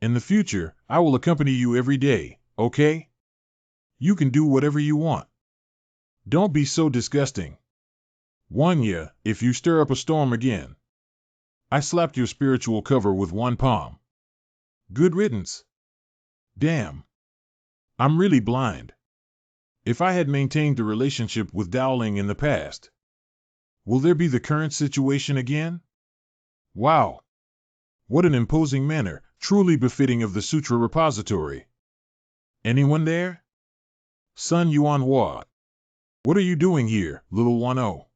In the future, I will accompany you every day, okay? You can do whatever you want. Don't be so disgusting. Wanya, if you stir up a storm again. I slapped your spiritual cover with one palm. Good riddance. Damn. I'm really blind. If I had maintained the relationship with Dowling in the past, will there be the current situation again? Wow. What an imposing manner, truly befitting of the Sutra repository. Anyone there? Sun Yuanhua. What are you doing here, little one-o?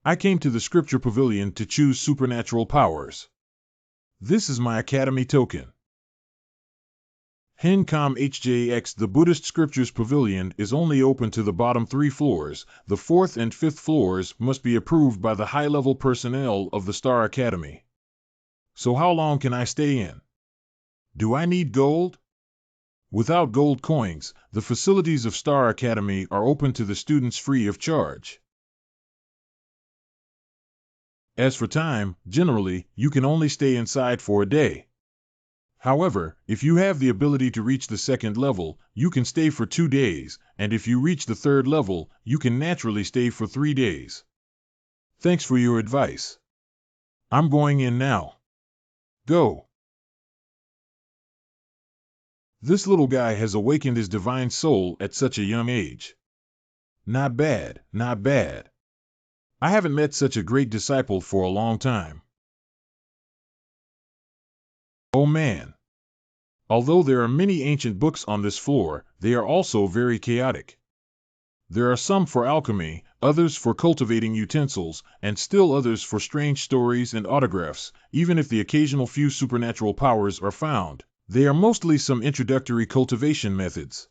I came to the scripture pavilion to choose supernatural powers. This is my academy token. Hencom HJX. The Buddhist Scriptures Pavilion is only open to the bottom 3 floors. The 4th and 5th floors must be approved by the high-level personnel of the Star Academy. So how long can I stay in? Do I need gold? Without gold coins, the facilities of Star Academy are open to the students free of charge. As for time, generally, you can only stay inside for a day. However, if you have the ability to reach the 2nd level, you can stay for 2 days, and if you reach the 3rd level, you can naturally stay for 3 days. Thanks for your advice. I'm going in now. Go. This little guy has awakened his divine soul at such a young age. Not bad. I haven't met such a great disciple for a long time. Oh man. Although there are many ancient books on this floor, they are also very chaotic. There are some for alchemy, others for cultivating utensils, and still others for strange stories and autographs. Even if the occasional few supernatural powers are found, they are mostly some introductory cultivation methods.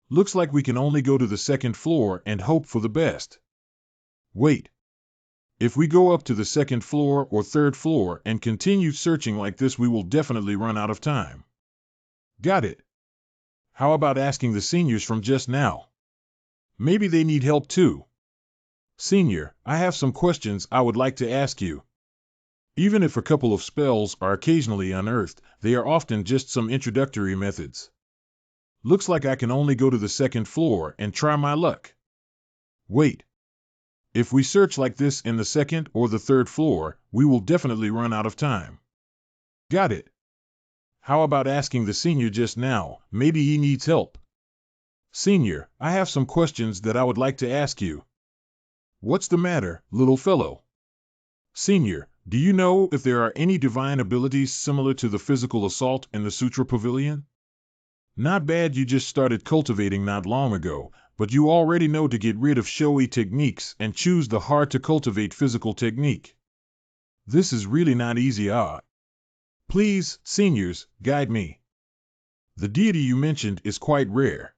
Looks like we can only go to the 2nd floor and hope for the best. Wait. If we go up to the 2nd floor or 3rd floor and continue searching like this, we will definitely run out of time. Got it. How about asking the seniors from just now? Maybe they need help too. Senior, I have some questions I would like to ask you. Even if a couple of spells are occasionally unearthed, they are often just some introductory methods. Looks like I can only go to the 2nd floor and try my luck. Wait. If we search like this in the 2nd or the 3rd floor, we will definitely run out of time. Got it. How about asking the senior just now? Maybe he needs help. Senior, I have some questions that I would like to ask you. What's the matter, little fellow? Senior, do you know if there are any divine abilities similar to the physical assault in the Sutra Pavilion? Not bad, you just started cultivating not long ago, but you already know to get rid of showy techniques and choose the hard-to-cultivate physical technique. This is really not easy, Please, seniors, guide me. The deity you mentioned is quite rare.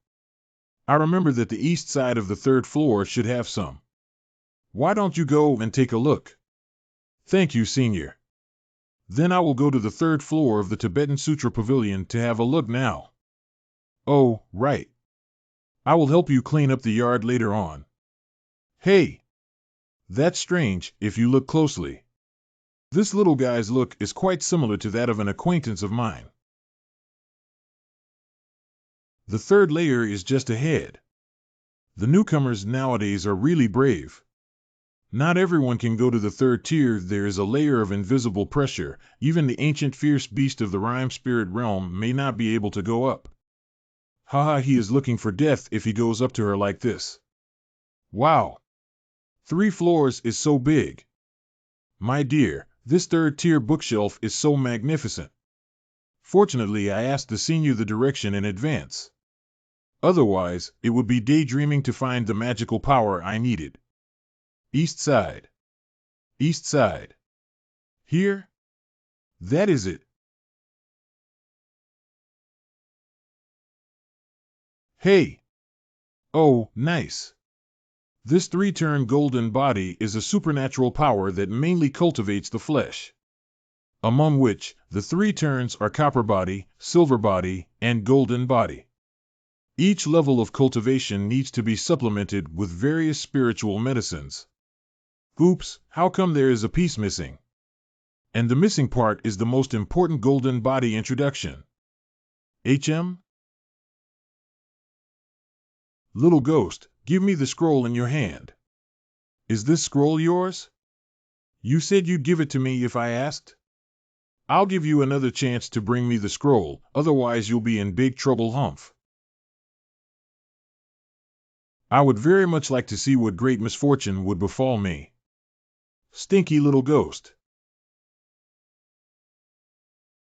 I remember that the east side of the third floor should have some. Why don't you go and take a look? Thank you, senior. Then I will go to the third floor of the Tibetan Sutra Pavilion to have a look now. Oh, right. I will help you clean up the yard later on. Hey! That's strange, if you look closely. This little guy's look is quite similar to that of an acquaintance of mine. The third layer is just ahead. The newcomers nowadays are really brave. Not everyone can go to the third tier. There is a layer of invisible pressure. Even the ancient fierce beast of the rhyme spirit realm may not be able to go up. Haha, he is looking for death if he goes up to her like this. Wow! 3 floors is so big. My dear, this third-tier bookshelf is so magnificent. Fortunately, I asked the senior the direction in advance. Otherwise, it would be daydreaming to find the magical power I needed. East side. East side. Here? That is it. Hey! Oh, nice. This 3-turn golden body is a supernatural power that mainly cultivates the flesh, among which the 3 turns are copper body, silver body, and golden body. Each level of cultivation needs to be supplemented with various spiritual medicines. Oops, how come there is a piece missing? And the missing part is the most important golden body introduction. HM? Little ghost, give me the scroll in your hand. Is this scroll yours? You said you'd give it to me if I asked? I'll give you another chance to bring me the scroll, otherwise you'll be in big trouble, Humph. I would very much like to see what great misfortune would befall me. Stinky little ghost.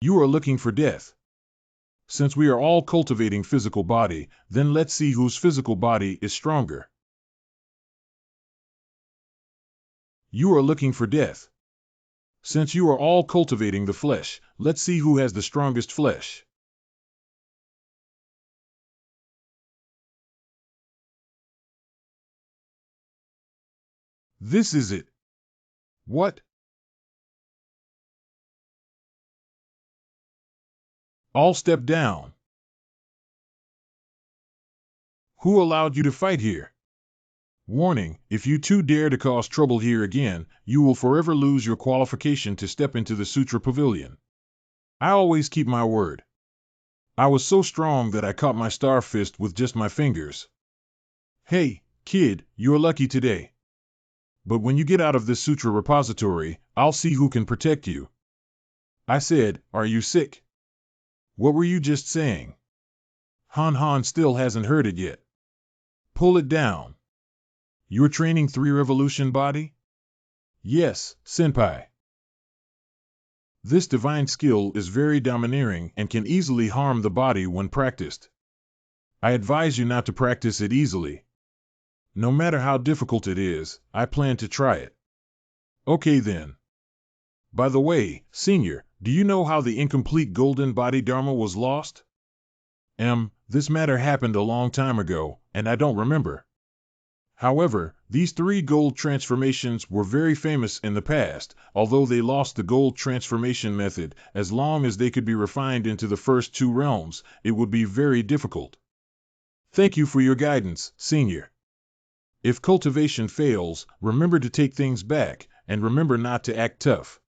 You are looking for death. Since we are all cultivating physical body, then let's see whose physical body is stronger. You are looking for death. Since you are all cultivating the flesh, let's see who has the strongest flesh. This is it. What? All step down. Who allowed you to fight here? Warning, if you two dare to cause trouble here again, you will forever lose your qualification to step into the Sutra Pavilion. I always keep my word. I was so strong that I caught my star fist with just my fingers. Hey, kid, you're lucky today. But when you get out of this Sutra repository, I'll see who can protect you. I said, are you sick? What were you just saying? Han still hasn't heard it yet. Pull it down. You're training 3 revolution body? Yes, senpai. This divine skill is very domineering and can easily harm the body when practiced. I advise you not to practice it easily. No matter how difficult it is, I plan to try it. Okay then. By the way, senior, do you know how the incomplete golden body dharma was lost? This matter happened a long time ago, and I don't remember. However, these 3 gold transformations were very famous in the past. Although they lost the gold transformation method, as long as they could be refined into the first 2 realms, it would be very difficult. Thank you for your guidance, senior. If cultivation fails, remember to take things back, and remember not to act tough.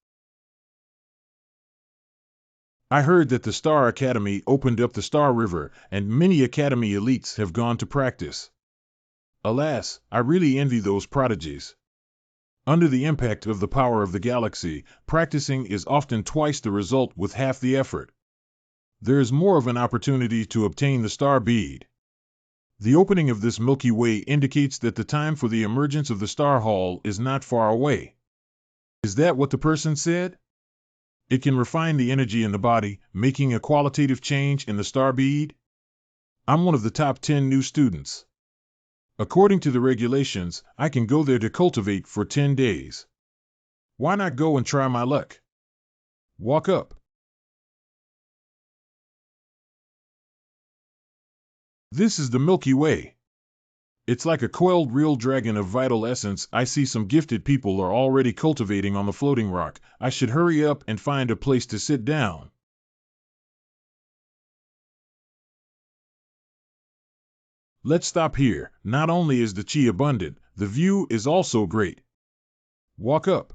I heard that the Star Academy opened up the Star River, and many Academy elites have gone to practice. Alas, I really envy those prodigies. Under the impact of the power of the galaxy, practicing is often twice the result with half the effort. there is more of an opportunity to obtain the star bead. The opening of this Milky Way indicates that the time for the emergence of the star hall is not far away. Is that what the person said? It can refine the energy in the body, making a qualitative change in the star bead? I'm one of the top 10 new students. According to the regulations, I can go there to cultivate for 10 days. Why not go and try my luck? Walk up. This is the Milky Way. It's like a coiled real dragon of vital essence. I see some gifted people are already cultivating on the floating rock. I should hurry up and find a place to sit down. Let's stop here. Not only is the chi abundant, the view is also great. Walk up.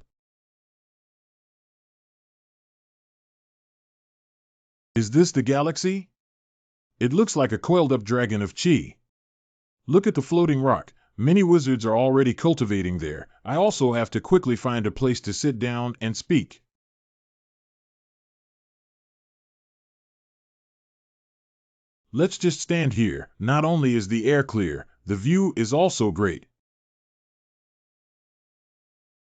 Is this the galaxy? It looks like a coiled-up dragon of chi. Look at the floating rock. Many wizards are already cultivating there. I also have to quickly find a place to sit down and speak. Let's just stand here. Not only is the air clear, the view is also great.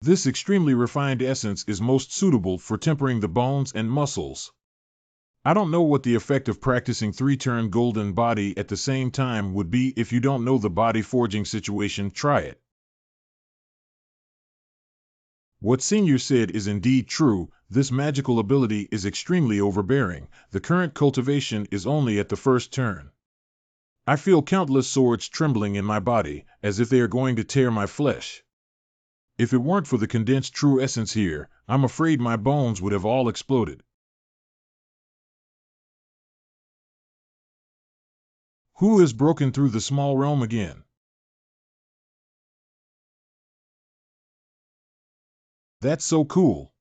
This extremely refined essence is most suitable for tempering the bones and muscles. I don't know what the effect of practicing 3-turn golden body at the same time would be. If you don't know the body forging situation, try it. What Senior said is indeed true. This magical ability is extremely overbearing. The current cultivation is only at the first turn. I feel countless swords trembling in my body, as if they are going to tear my flesh. If it weren't for the condensed true essence here, I'm afraid my bones would have all exploded. Who has broken through the small realm again? That's so cool.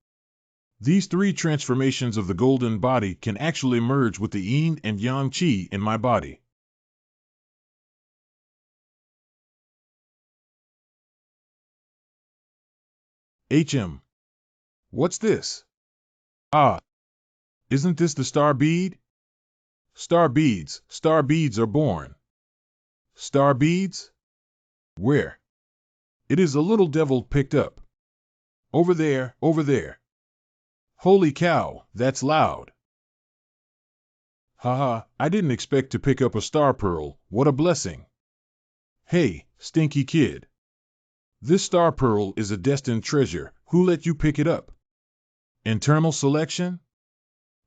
These 3 transformations of the golden body can actually merge with the yin and yang chi in my body. What's this? Ah, isn't this the star bead? Star beads are born. Star beads? Where? It is a little devil picked up. Over there, over there. Holy cow, that's loud. Haha, I didn't expect to pick up a star pearl. What a blessing. Hey, stinky kid. This star pearl is a destined treasure. Who let you pick it up? Internal selection?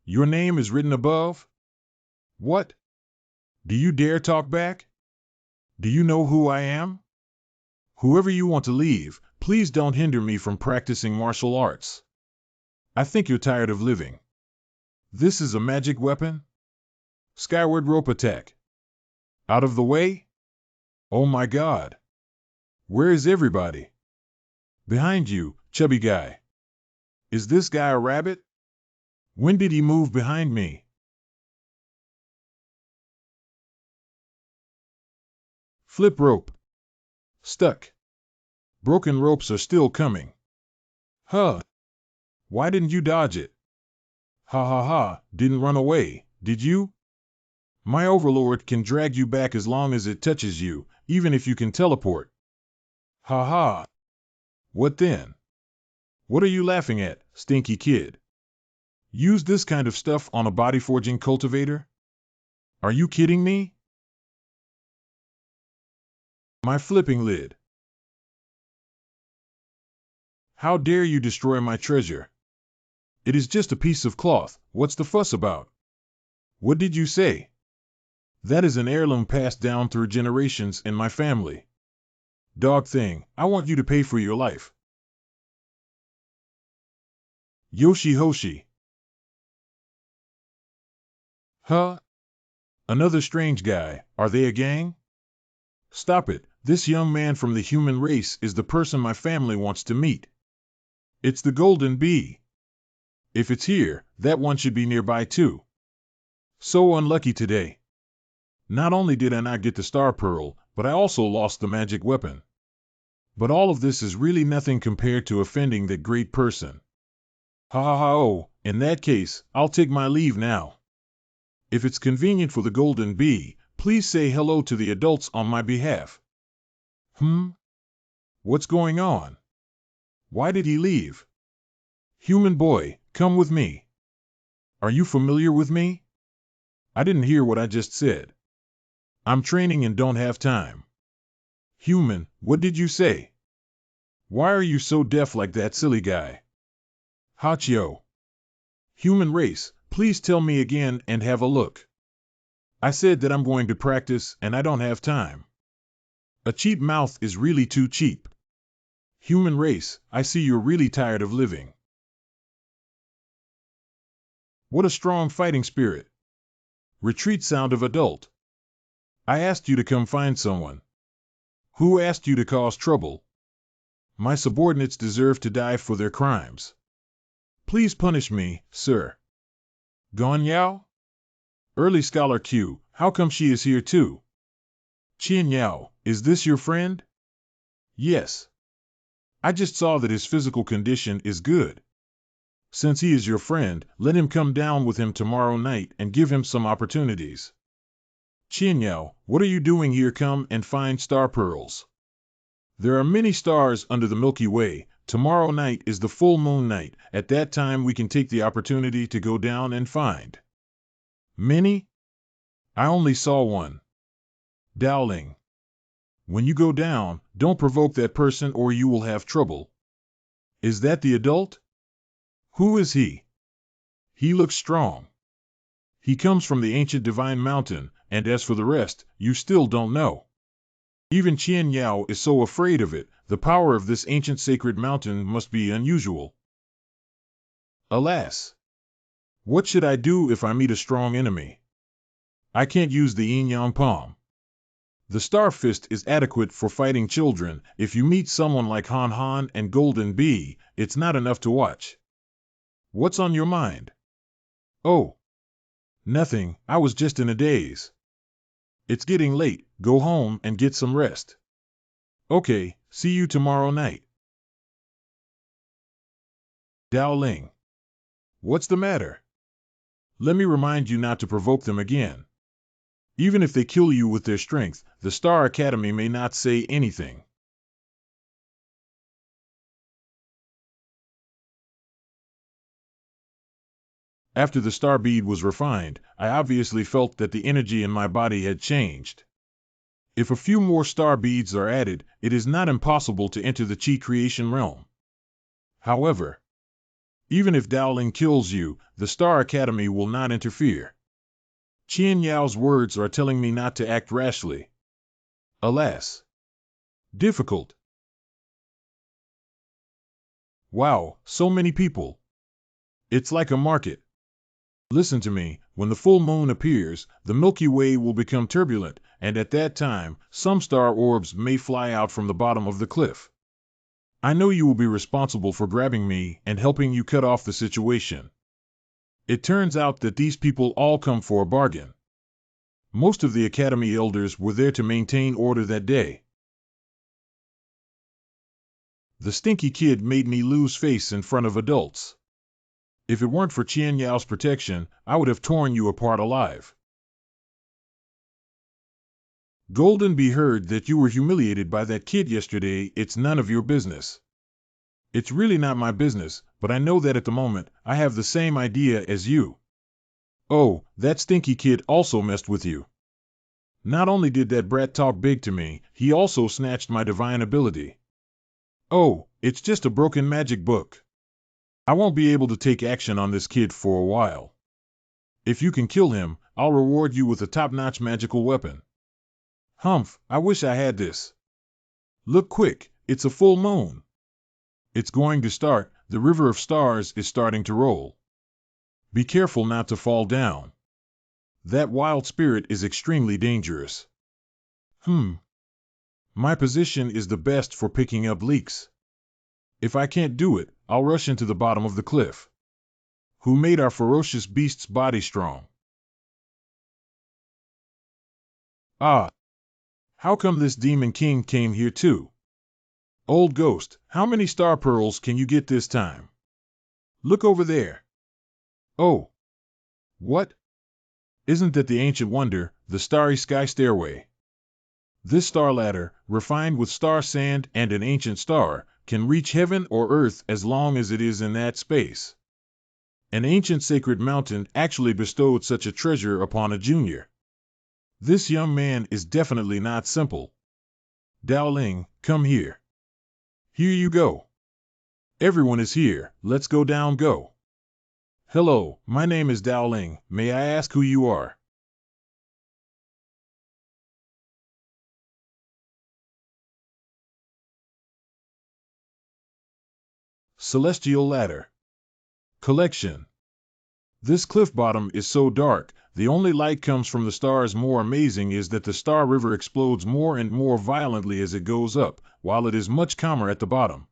Your name is written above? What? Do you dare talk back? Do you know who I am? Whoever you want to leave, please don't hinder me from practicing martial arts. I think you're tired of living. This is a magic weapon? Skyward rope attack. Out of the way? Oh my God. Where is everybody? Behind you, chubby guy. Is this guy a rabbit? When did he move behind me? Flip rope. Stuck. Broken ropes are still coming. Huh. Why didn't you dodge it? Ha ha ha, didn't run away, did you? My overlord can drag you back as long as it touches you, even if you can teleport. Ha ha. What then? What are you laughing at, stinky kid? Use this kind of stuff on a body forging cultivator? Are you kidding me? My flipping lid. How dare you destroy my treasure? It is just a piece of cloth. What's the fuss about? What did you say? That is an heirloom passed down through generations in my family. Dog thing, I want you to pay for your life. Yoshi Hoshi. Huh? Another strange guy. Are they a gang? Stop it. This young man from the human race is the person my family wants to meet. It's the golden bee. If it's here, that one should be nearby too. So unlucky today. Not only did I not get the star pearl, but I also lost the magic weapon. But all of this is really nothing compared to offending that great person. Ha ha ha, oh, in that case, I'll take my leave now. If it's convenient for the golden bee, please say hello to the adults on my behalf. What's going on? Why did he leave? Human boy, come with me. Are you familiar with me? I didn't hear what I just said. I'm training and don't have time. Human, what did you say? Why are you so deaf like that silly guy? Hachio. Human race, please tell me again and have a look. I said that I'm going to practice and I don't have time. A cheap mouth is really too cheap. Human race, I see you're really tired of living. What a strong fighting spirit. Retreat sound of adult. I asked you to come find someone. Who asked you to cause trouble? My subordinates deserve to die for their crimes. Please punish me, sir. Gone Yao? Early Scholar Q, how come she is here too? Qian Yao, is this your friend? Yes. I just saw that his physical condition is good. Since he is your friend, let him come down with him tomorrow night and give him some opportunities. Qian Yao, what are you doing here? Come and find star pearls. There are many stars under the Milky Way. Tomorrow night is the full moon night. At that time we can take the opportunity to go down and find. Many? I only saw one. Dowling. When you go down, don't provoke that person or you will have trouble. Is that the adult? Who is he? He looks strong. He comes from the ancient divine mountain, and as for the rest, you still don't know. Even Qian Yao is so afraid of it. The power of this ancient sacred mountain must be unusual. Alas! What should I do if I meet a strong enemy? I can't use the yin-yang palm. The star fist is adequate for fighting children. If you meet someone like Han Han and Golden Bee, it's not enough to watch. What's on your mind? Oh, nothing, I was just in a daze. It's getting late, go home and get some rest. Okay, see you tomorrow night. Dowling. What's the matter? Let me remind you not to provoke them again. Even if they kill you with their strength, the Star Academy may not say anything. After the star bead was refined, I obviously felt that the energy in my body had changed. If a few more star beads are added, it is not impossible to enter the Qi creation realm. However, even if Dowling kills you, the Star Academy will not interfere. Qian Yao's words are telling me not to act rashly. Alas. Difficult. Wow, so many people. It's like a market. Listen to me, when the full moon appears, the Milky Way will become turbulent, and at that time, some star orbs may fly out from the bottom of the cliff. I know you will be responsible for grabbing me and helping you cut off the situation. It turns out that these people all come for a bargain. Most of the Academy elders were there to maintain order that day. The stinky kid made me lose face in front of adults. If it weren't for Qian Yao's protection, I would have torn you apart alive. Golden Bee heard that you were humiliated by that kid yesterday. It's none of your business. It's really not my business, but I know that at the moment, I have the same idea as you. Oh, that stinky kid also messed with you. Not only did that brat talk big to me, he also snatched my divine ability. Oh, it's just a broken magic book. I won't be able to take action on this kid for a while. If you can kill him, I'll reward you with a top-notch magical weapon. Humph, I wish I had this. Look quick, it's a full moon. It's going to start, the river of stars is starting to roll. Be careful not to fall down. That wild spirit is extremely dangerous. My position is the best for picking up leaks. If I can't do it, I'll rush into the bottom of the cliff. Who made our ferocious beast's body strong? Ah! How come this Demon King came here too? Old ghost, how many star pearls can you get this time? Look over there. Oh! What? Isn't that the ancient wonder, the starry sky stairway? This star ladder, refined with star sand and an ancient star, can reach heaven or earth as long as it is in that space. An ancient sacred mountain actually bestowed such a treasure upon a junior. This young man is definitely not simple. Dao Ling, come here. Here you go. Everyone is here, let's go down go. Hello, my name is Dao Ling, may I ask who you are? Celestial Ladder. Collection. This cliff bottom is so dark, the only light comes from the stars. More amazing is that the star river explodes more and more violently as it goes up, while it is much calmer at the bottom.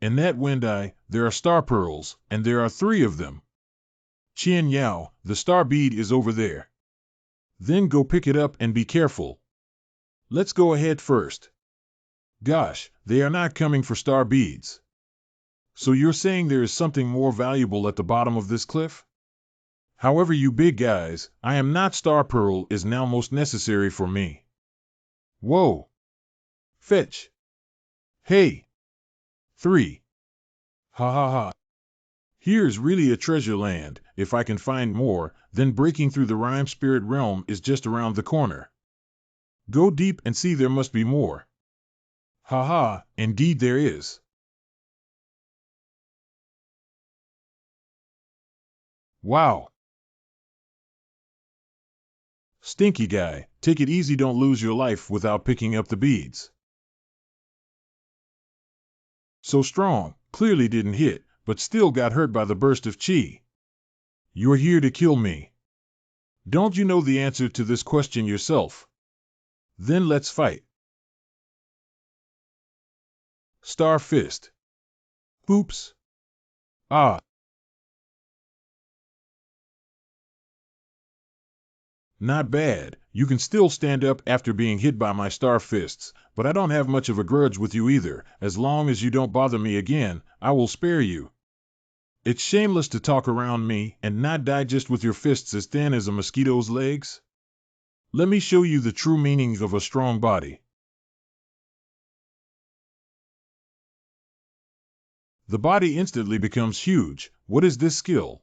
In that wind eye, there are star pearls, and there are 3 of them. Qian Yao, the star bead is over there. Then go pick it up and be careful. Let's go ahead first. Gosh, they are not coming for star beads. So you're saying there is something more valuable at the bottom of this cliff? However, you big guys, I am not. Star pearl is now most necessary for me. Whoa. Fetch. Hey. 3. Ha ha ha. Here's really a treasure land. If I can find more, then breaking through the rhyme spirit realm is just around the corner. Go deep and see, there must be more. Ha ha, indeed there is. Wow. Stinky guy, take it easy, don't lose your life without picking up the beads. So strong, clearly didn't hit, but still got hurt by the burst of chi. You're here to kill me. Don't you know the answer to this question yourself? Then let's fight. Star Fist. Oops. Ah. Not bad, you can still stand up after being hit by my star fists, but I don't have much of a grudge with you either. As long as you don't bother me again, I will spare you. It's shameless to talk around me and not die just with your fists as thin as a mosquito's legs. Let me show you the true meaning of a strong body. The body instantly becomes huge. What is this skill?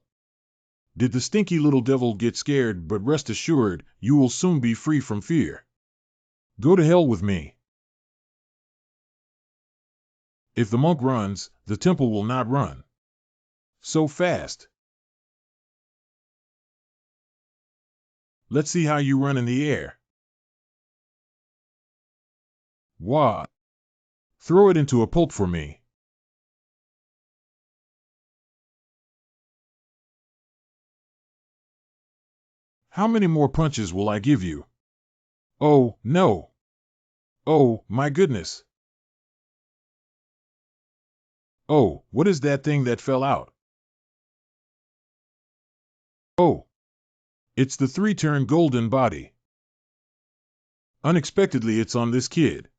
Did the stinky little devil get scared? But rest assured, you will soon be free from fear. Go to hell with me. If the monk runs, the temple will not run so fast. Let's see how you run in the air. Wah! Throw it into a pulp for me. How many more punches will I give you? Oh, no. Oh, my goodness. Oh, what is that thing that fell out? Oh, it's the 3-turn golden body. Unexpectedly, it's on this kid.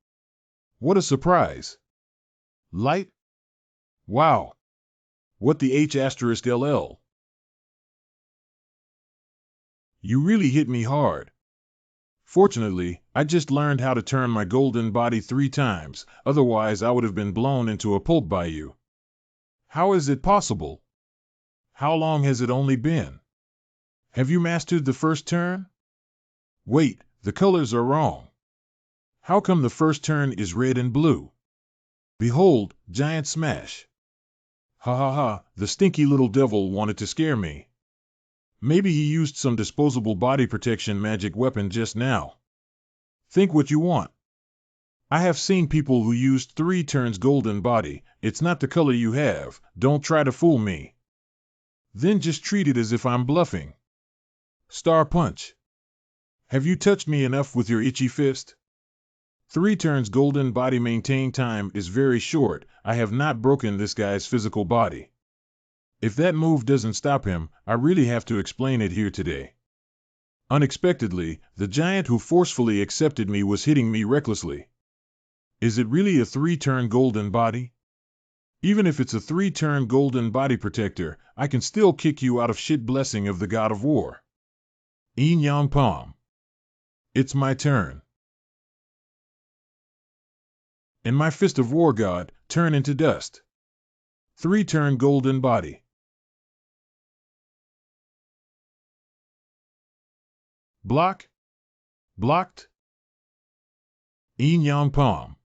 What a surprise. Light? Wow. What the H*LL? You really hit me hard. Fortunately, I just learned how to turn my golden body 3 times, otherwise I would have been blown into a pulp by you. How is it possible? How long has it only been? Have you mastered the first turn? Wait, the colors are wrong. How come the first turn is red and blue? Behold, giant smash. Ha ha ha, the stinky little devil wanted to scare me. Maybe he used some disposable body protection magic weapon just now. Think what you want. I have seen people who used 3 turns golden body. It's not the color you have. Don't try to fool me. Then just treat it as if I'm bluffing. Star punch. Have you touched me enough with your itchy fist? 3 turns golden body maintain time is very short. I have not broken this guy's physical body. If that move doesn't stop him, I really have to explain it here today. Unexpectedly, the giant who forcefully accepted me was hitting me recklessly. Is it really a 3-turn golden body? Even if it's a 3-turn golden body protector, I can still kick you out of shit. Blessing of the god of war. Yin Yang Palm. It's my turn. And my fist of war god, turn into dust. 3-turn golden body. Block. Blocked. Yin Yang Palm.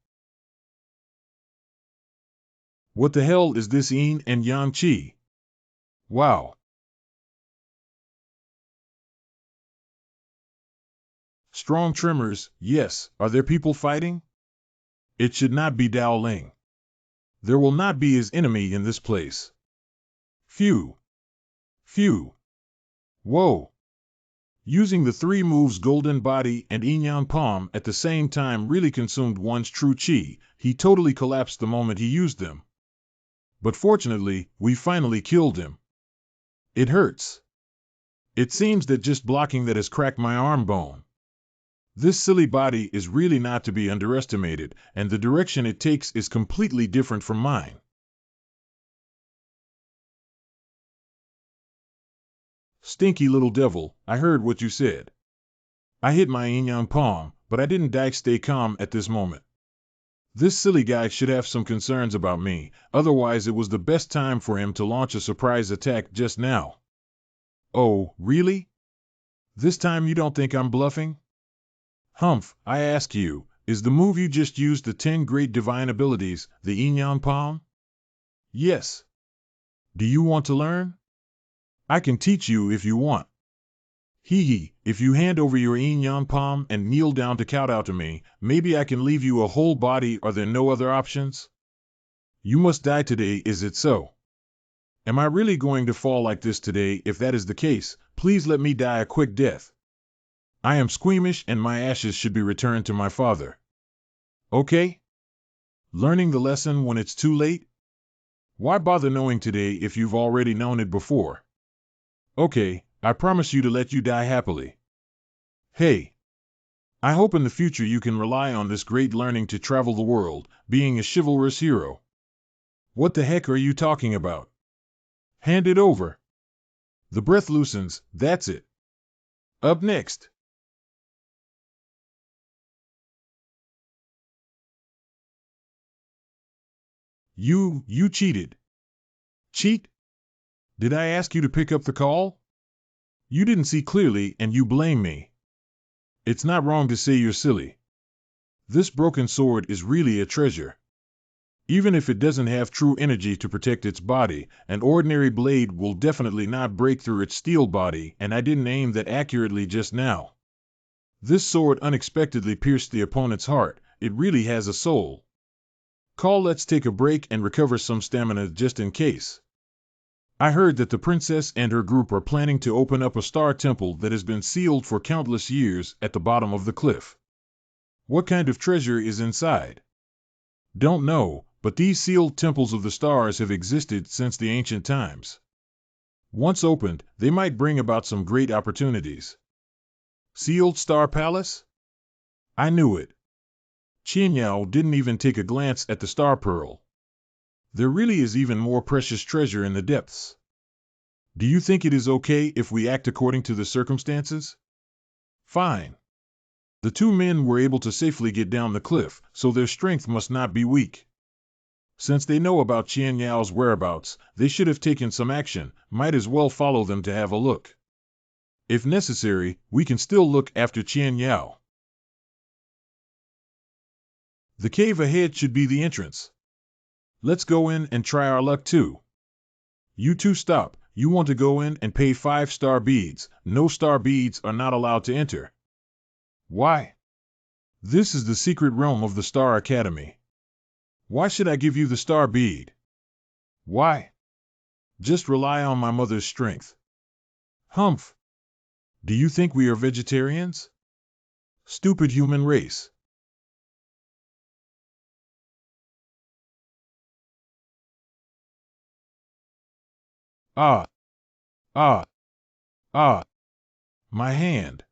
What the hell is this Yin and Yang Chi? Wow. Strong tremors, yes. Are there people fighting? It should not be Dao Ling. There will not be his enemy in this place. Phew. Phew. Whoa. Using the 3 moves Golden Body and Yin Yang Palm at the same time really consumed one's true chi. He totally collapsed the moment he used them. But fortunately, we finally killed him. It hurts. It seems that just blocking that has cracked my arm bone. This silly body is really not to be underestimated, and the direction it takes is completely different from mine. Stinky little devil, I heard what you said. I hit my Yin Yang Palm, but I didn't stay calm at this moment. This silly guy should have some concerns about me, otherwise it was the best time for him to launch a surprise attack just now. Oh, really? This time you don't think I'm bluffing? Humph, I ask you, is the move you just used the 10 great divine abilities, the Yin Yang Palm? Yes. Do you want to learn? I can teach you if you want. Hee, if you hand over your Yin Yang Palm and kneel down to kowtow to me, maybe I can leave you a whole body. Are there no other options? You must die today, is it so? Am I really going to fall like this today? If that is the case, please let me die a quick death. I am squeamish and my ashes should be returned to my father. Okay? Learning the lesson when it's too late? Why bother knowing today if you've already known it before? Okay, I promise you to let you die happily. Hey. I hope in the future you can rely on this great learning to travel the world, being a chivalrous hero. What the heck are you talking about? Hand it over. The breath loosens, that's it. Up next. You cheated. Cheat? Did I ask you to pick up the call? You didn't see clearly and you blame me. It's not wrong to say you're silly. This broken sword is really a treasure. Even if it doesn't have true energy to protect its body, an ordinary blade will definitely not break through its steel body, and I didn't aim that accurately just now. This sword unexpectedly pierced the opponent's heart. It really has a soul. Call, let's take a break and recover some stamina just in case. I heard that the princess and her group are planning to open up a star temple that has been sealed for countless years at the bottom of the cliff. What kind of treasure is inside? Don't know, but these sealed temples of the stars have existed since the ancient times. Once opened, they might bring about some great opportunities. Sealed Star Palace? I knew it. Qianyao didn't even take a glance at the star pearl. There really is even more precious treasure in the depths. Do you think it is okay if we act according to the circumstances? Fine. The 2 men were able to safely get down the cliff, so their strength must not be weak. Since they know about Qianyao's whereabouts, they should have taken some action, might as well follow them to have a look. If necessary, we can still look after Qianyao. The cave ahead should be the entrance. Let's go in and try our luck too. You two stop. You want to go in and pay 5 star beads. No star beads are not allowed to enter. Why? This is the secret realm of the Star Academy. Why should I give you the star bead? Why? Just rely on my mother's strength. Humph. Do you think we are vegetarians? Stupid human race. Ah. Ah. Ah. My hand.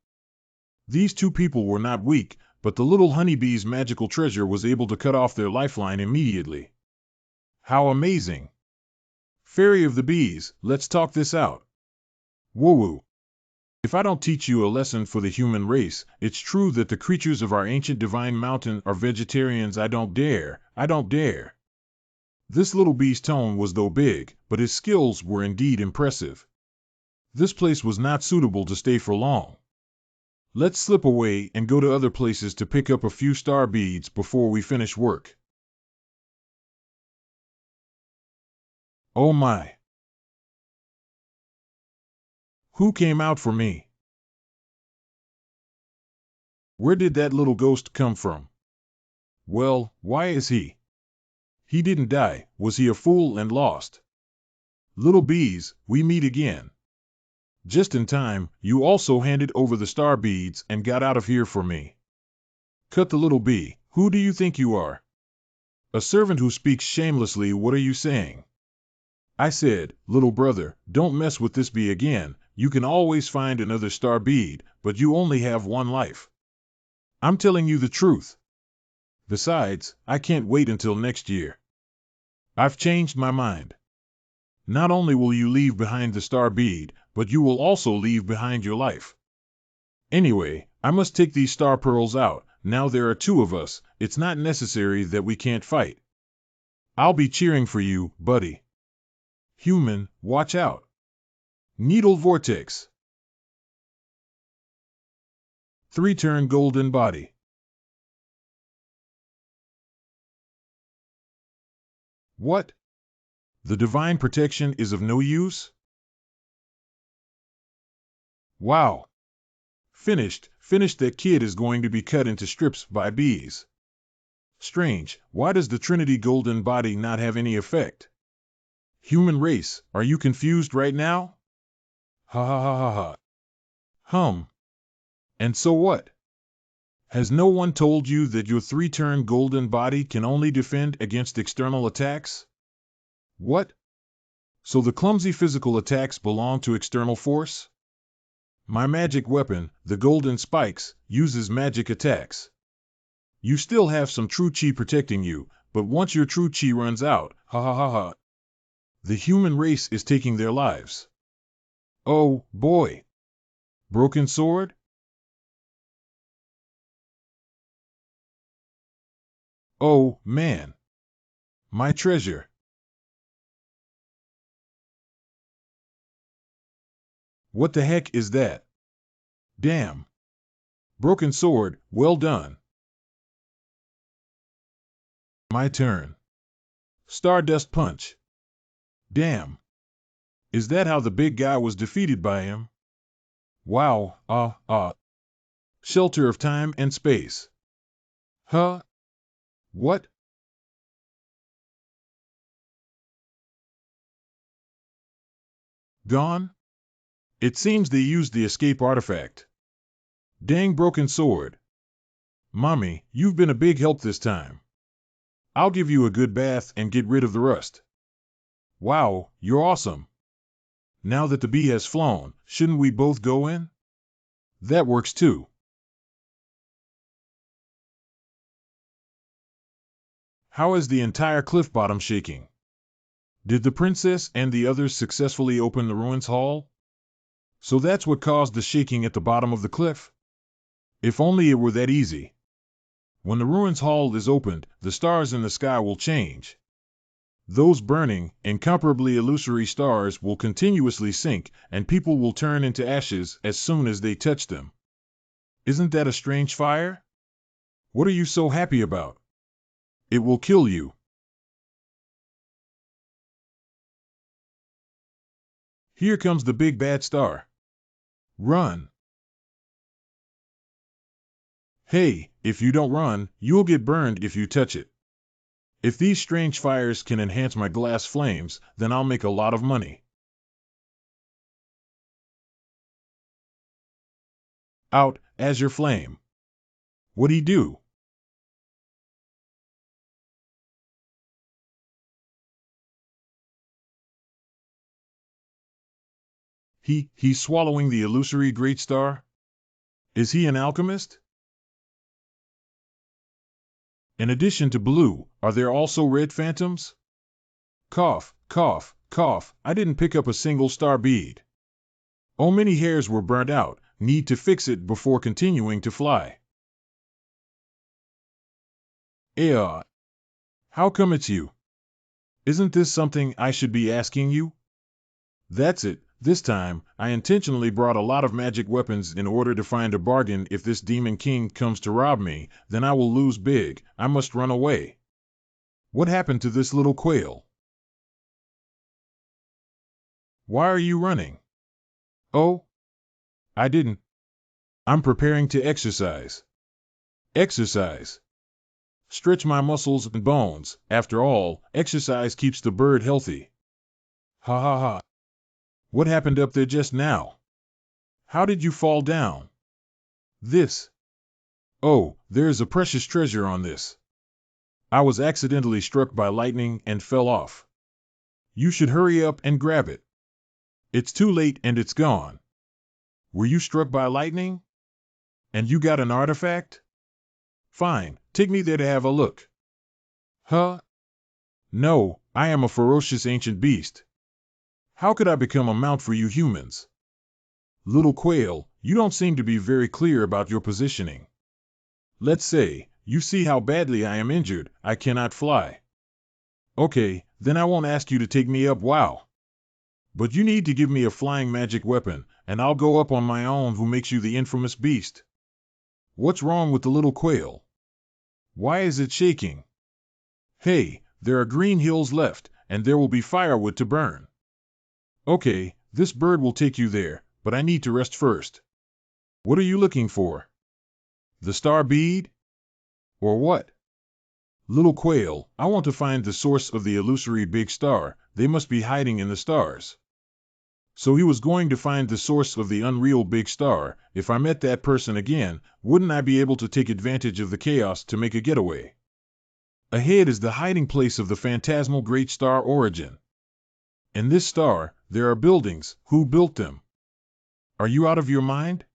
These 2 people were not weak, but the little honeybee's magical treasure was able to cut off their lifeline immediately. How amazing! Fairy of the bees, let's talk this out. Woo-woo. If I don't teach you a lesson for the human race, it's true that the creatures of our ancient divine mountain are vegetarians. I don't dare. I don't dare. This little bee's tone was though big, but his skills were indeed impressive. This place was not suitable to stay for long. Let's slip away and go to other places to pick up a few star beads before we finish work. Oh my! Who came out for me? Where did that little ghost come from? Well, why is he? He didn't die. Was he a fool and lost? Little bees, we meet again. Just in time, you also handed over the star beads and got out of here for me. Cut the little bee. Who do you think you are? A servant who speaks shamelessly. What are you saying? I said, little brother, don't mess with this bee again. You can always find another star bead, but you only have one life. I'm telling you the truth. Besides, I can't wait until next year. I've changed my mind. Not only will you leave behind the star bead, but you will also leave behind your life. Anyway, I must take these star pearls out. Now there are two of us. It's not necessary that we can't fight. I'll be cheering for you, buddy. Human, watch out. Needle vortex. 3-turn golden body. What? The divine protection is of no use? Wow. Finished. That kid is going to be cut into strips by bees. Strange, why does the Trinity golden body not have any effect? Human race, are you confused right now? Ha ha ha ha ha. And so what? Has no one told you that your 3-turn golden body can only defend against external attacks? What? So the clumsy physical attacks belong to external force? My magic weapon, the golden spikes, uses magic attacks. You still have some true chi protecting you, but once your true chi runs out, ha ha ha ha, the human race is taking their lives. Oh, boy. Broken sword? Oh, man. My treasure. What the heck is that? Damn. Broken sword, well done. My turn. Stardust punch. Damn. Is that how the big guy was defeated by him? Wow, Shelter of time and space. Huh? What? Gone? It seems they used the escape artifact. Dang broken sword. Mommy, you've been a big help this time. I'll give you a good bath and get rid of the rust. Wow, you're awesome. Now that the bee has flown, shouldn't we both go in? That works too. How is the entire cliff bottom shaking? Did the princess and the others successfully open the ruins hall? So that's what caused the shaking at the bottom of the cliff? If only it were that easy. When the ruins hall is opened, the stars in the sky will change. Those burning, incomparably illusory stars will continuously sink, and people will turn into ashes as soon as they touch them. Isn't that a strange fire? What are you so happy about? It will kill you. Here comes the big bad star. Run. Hey, if you don't run, you'll get burned if you touch it. If these strange fires can enhance my glass flames, then I'll make a lot of money. Out, azure flame. What'd he do? He's swallowing the illusory great star? Is he an alchemist? In addition to blue, are there also red phantoms? Cough, cough, cough, I didn't pick up a single star bead. Oh, many hairs were burnt out, need to fix it before continuing to fly. How come it's you? Isn't this something I should be asking you? That's it, this time, I intentionally brought a lot of magic weapons in order to find a bargain. If this demon king comes to rob me, then I will lose big, I must run away. What happened to this little quail? Why are you running? Oh, I didn't. I'm preparing to exercise. Exercise. Stretch my muscles and bones. After all, exercise keeps the bird healthy. Ha ha ha. What happened up there just now? How did you fall down? This. Oh, there is a precious treasure on this. I was accidentally struck by lightning and fell off. You should hurry up and grab it. It's too late and it's gone. Were you struck by lightning? And you got an artifact? Fine, take me there to have a look. Huh? No, I am a ferocious ancient beast. How could I become a mount for you humans? Little quail, you don't seem to be very clear about your positioning. Let's say, you see how badly I am injured, I cannot fly. Okay, then I won't ask you to take me up, wow. But you need to give me a flying magic weapon, and I'll go up on my own. Who makes you the infamous beast? What's wrong with the little quail? Why is it shaking? Hey, there are green hills left, and there will be firewood to burn. Okay, this bird will take you there, but I need to rest first. What are you looking for? The star bead? Or what? Little quail, I want to find the source of the illusory big star. They must be hiding in the stars. So he was going to find the source of the unreal big star. If I met that person again, wouldn't I be able to take advantage of the chaos to make a getaway? Ahead is the hiding place of the phantasmal great star origin. In this star, there are buildings. Who built them? Are you out of your mind?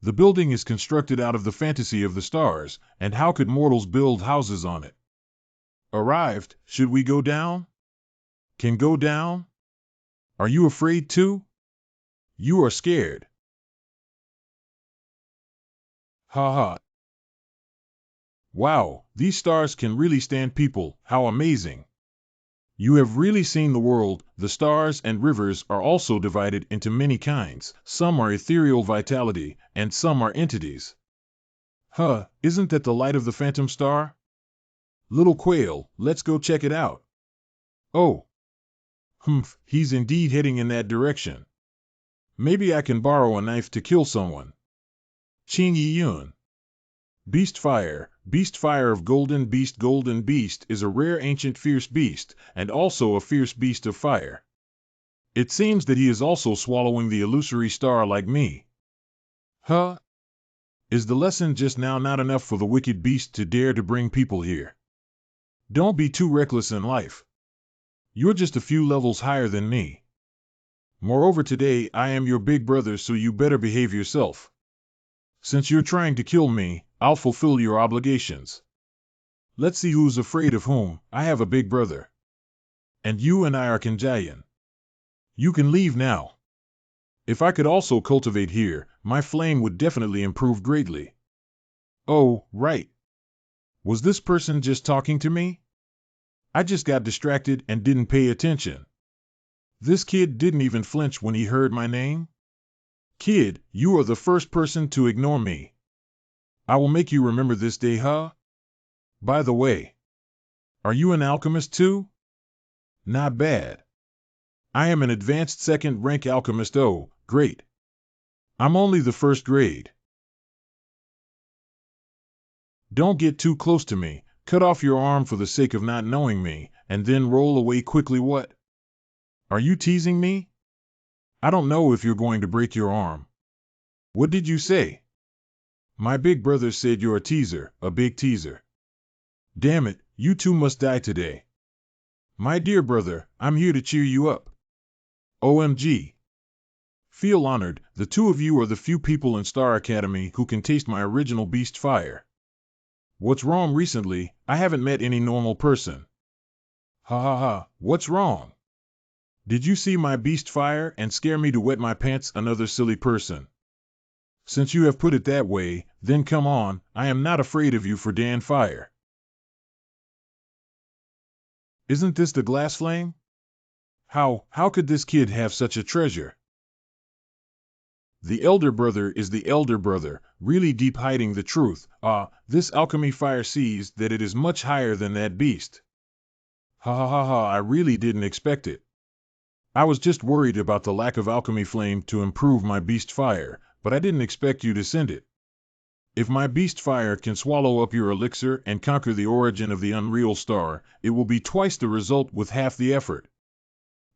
The building is constructed out of the fantasy of the stars, and how could mortals build houses on it? Arrived, should we go down? Can go down? Are you afraid too? You are scared. Ha ha. Wow, these stars can really stand people, how amazing. You have really seen the world. The stars and rivers are also divided into many kinds. Some are ethereal vitality, and some are entities. Huh, isn't that the light of the phantom star? Little quail, let's go check it out. Oh. Humph, he's indeed heading in that direction. Maybe I can borrow a knife to kill someone. Qing Yi Yun. Beast fire of golden beast is a rare ancient fierce beast, and also a fierce beast of fire. It seems that he is also swallowing the illusory star like me. Huh? Is the lesson just now not enough for the wicked beast to dare to bring people here? Don't be too reckless in life. You're just a few levels higher than me. Moreover, today I am your big brother, so you better behave yourself. Since you're trying to kill me, I'll fulfill your obligations. Let's see who's afraid of whom. I have a big brother. And you and I are Kanjayan. You can leave now. If I could also cultivate here, my flame would definitely improve greatly. Oh, right. Was this person just talking to me? I just got distracted and didn't pay attention. This kid didn't even flinch when he heard my name. Kid, you are the first person to ignore me. I will make you remember this day, huh? By the way, are you an alchemist too? Not bad. I am an advanced second-rank alchemist. Oh, great. I'm only the first grade. Don't get too close to me. Cut off your arm for the sake of not knowing me, and then roll away quickly. What? Are you teasing me? I don't know if you're going to break your arm. What did you say? My big brother said you're a teaser, a big teaser. Damn it, you two must die today. My dear brother, I'm here to cheer you up. OMG. Feel honored. The two of you are the few people in Star Academy who can taste my original beast fire. What's wrong recently? I haven't met any normal person. Ha ha ha, what's wrong? Did you see my beast fire and scare me to wet my pants? Another silly person. Since you have put it that way, then come on, I am not afraid of you for Dan Fire. Isn't this the glass flame? How could this kid have such a treasure? The elder brother is the elder brother, really deep hiding the truth. This alchemy fire sees that it is much higher than that beast. Ha ha ha ha, I really didn't expect it. I was just worried about the lack of alchemy flame to improve my beast fire, but I didn't expect you to send it. If my beast fire can swallow up your elixir and conquer the origin of the unreal star, it will be twice the result with half the effort.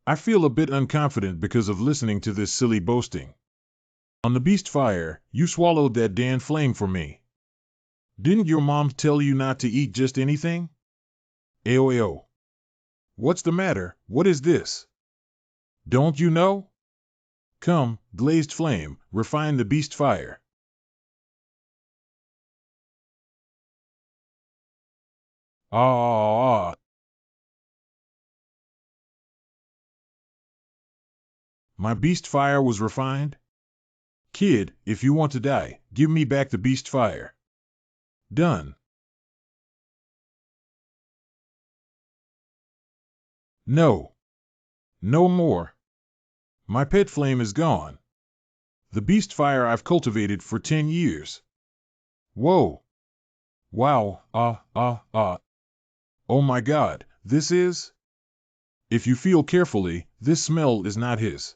I feel a bit unconfident because of listening to this silly boasting. On the beast fire, you swallowed that Dan flame for me. Didn't your mom tell you not to eat just anything? Ayo. What's the matter? What is this? Don't you know? Come, glazed flame, refine the beast fire. Ah. My beast fire was refined? Kid, if you want to die, give me back the beast fire. Done. No. No more. My pet flame is gone. The beast fire I've cultivated for 10 years. Whoa. Wow. Oh my God, this is? If you feel carefully, this smell is not his.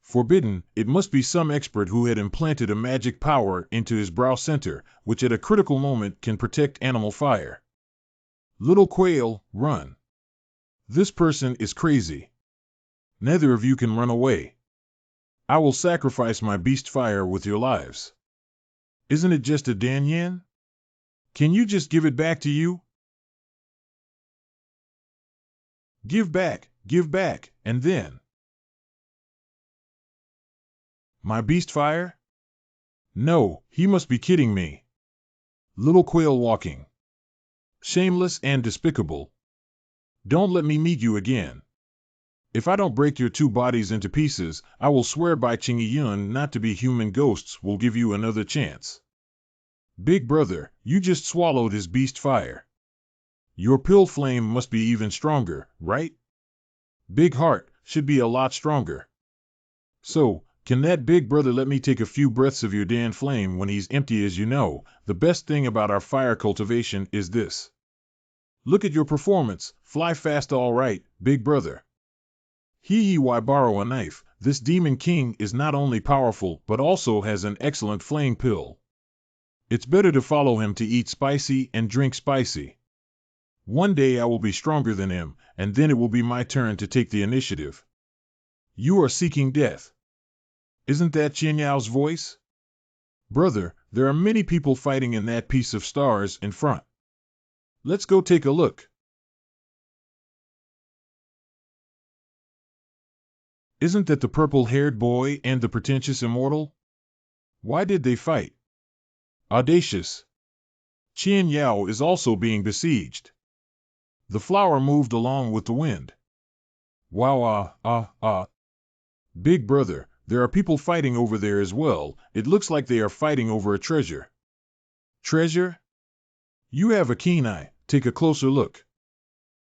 Forbidden, it must be some expert who had implanted a magic power into his brow center, which at a critical moment can protect animal fire. Little quail, run. This person is crazy. Neither of you can run away. I will sacrifice my beast fire with your lives. Isn't it just a Dan yen? Can you just give it back to you? Give back, and then. My beast fire? No, he must be kidding me. Little quail walking. Shameless and despicable. Don't let me meet you again. If I don't break your two bodies into pieces, I will swear by Qingyi Yun not to be human ghosts will give you another chance. Big brother, you just swallowed his beast fire. Your pill flame must be even stronger, right? Big heart should be a lot stronger. So, can that big brother let me take a few breaths of your Dan flame when he's empty? As you know, the best thing about our fire cultivation is this. Look at your performance, fly fast all right, big brother. Why borrow a knife? This demon king is not only powerful but also has an excellent flame pill. It's better to follow him to eat spicy and drink spicy. One day I will be stronger than him, and then it will be my turn to take the initiative. You are seeking death. Isn't that Qian Yao's voice? Brother, there are many people fighting in that piece of stars in front. Let's go take a look. Isn't that the purple-haired boy and the pretentious immortal? Why did they fight? Audacious. Qian Yao is also being besieged. The flower moved along with the wind. Wow, Big brother, there are people fighting over there as well. It looks like they are fighting over a treasure. Treasure? You have a keen eye. Take a closer look.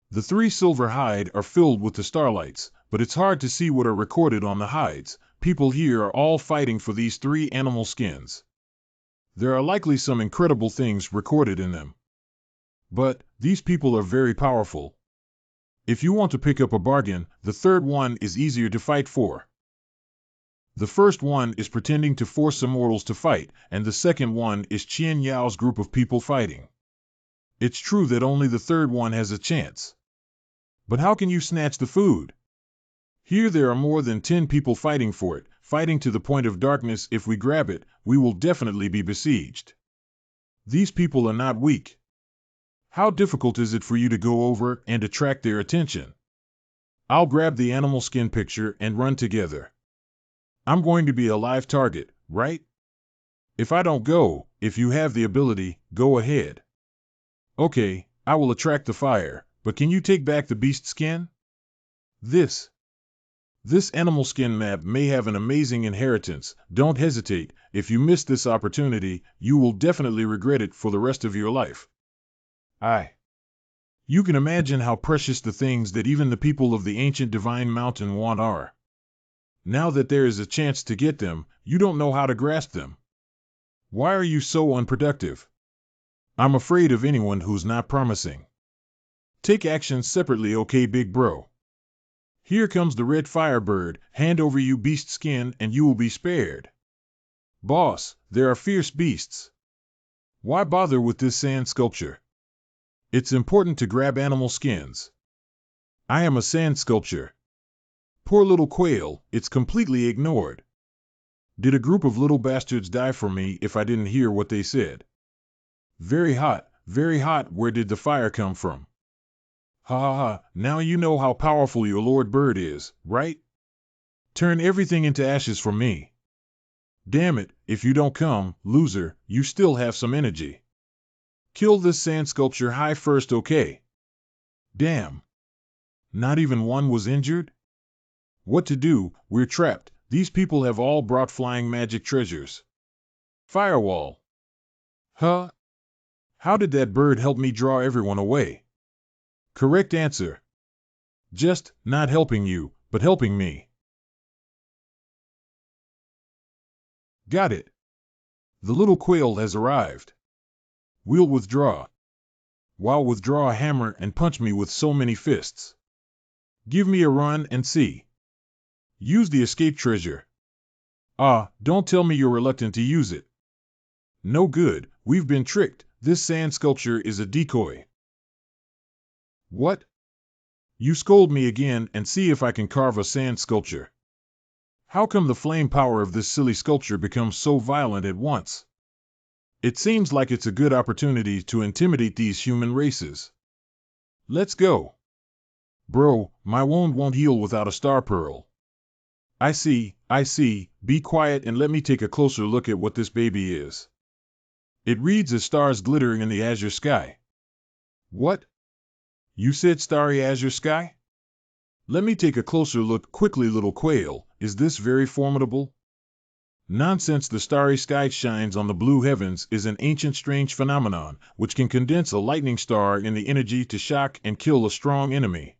The 3 silver hide are filled with the starlights, but it's hard to see what are recorded on the hides. People here are all fighting for these 3 animal skins. There are likely some incredible things recorded in them. But these people are very powerful. If you want to pick up a bargain, the third one is easier to fight for. The first one is pretending to force some mortals to fight, and the second one is Qian Yao's group of people fighting. It's true that only the third one has a chance. But how can you snatch the food? Here there are more than 10 people fighting for it, fighting to the point of darkness. If we grab it, we will definitely be besieged. These people are not weak. How difficult is it for you to go over and attract their attention? I'll grab the animal skin picture and run together. I'm going to be a live target, right? If I don't go, if you have the ability, go ahead. Okay, I will attract the fire, But can you take back the beast skin? This animal skin map may have an amazing inheritance. Don't hesitate. If you miss this opportunity, you will definitely regret it for the rest of your life. You can imagine how precious the things that even the people of the ancient divine mountain want are. Now that there is a chance to get them, you don't know how to grasp them. Why are you so unproductive? I'm afraid of anyone who's not promising. Take action separately, okay, big bro? Here comes the red firebird. Hand over you beast skin and you will be spared. Boss, there are fierce beasts. Why bother with this sand sculpture? It's important to grab animal skins. I am a sand sculpture. Poor little quail, it's completely ignored. Did a group of little bastards die for me if I didn't hear what they said? Very hot, where did the fire come from? Ha ha ha, now you know how powerful your Lord Bird is, right? Turn everything into ashes for me. Damn it, if you don't come, loser, you still have some energy. Kill this sand sculpture high first, okay? Damn. Not even one was injured? What to do? We're trapped. These people have all brought flying magic treasures. Firewall. Huh? How did that bird help me draw everyone away? Correct answer. Just not helping you, but helping me. Got it. The little quail has arrived. We'll withdraw. Wow, withdraw a hammer and punch me with so many fists. Give me a run and see. Use the escape treasure. Don't tell me you're reluctant to use it. No good, we've been tricked. This sand sculpture is a decoy. What? You scold me again and see if I can carve a sand sculpture. How come the flame power of this silly sculpture becomes so violent at once? It seems like it's a good opportunity to intimidate these human races. Let's go. Bro, my wound won't heal without a star pearl. I see. Be quiet and let me take a closer look at what this baby is. It reads as stars glittering in the azure sky. What? You said starry azure sky? Let me take a closer look quickly, little quail. Is this very formidable? Nonsense, the starry sky shines on the blue heavens is an ancient strange phenomenon, which can condense a lightning star in the energy to shock and kill a strong enemy.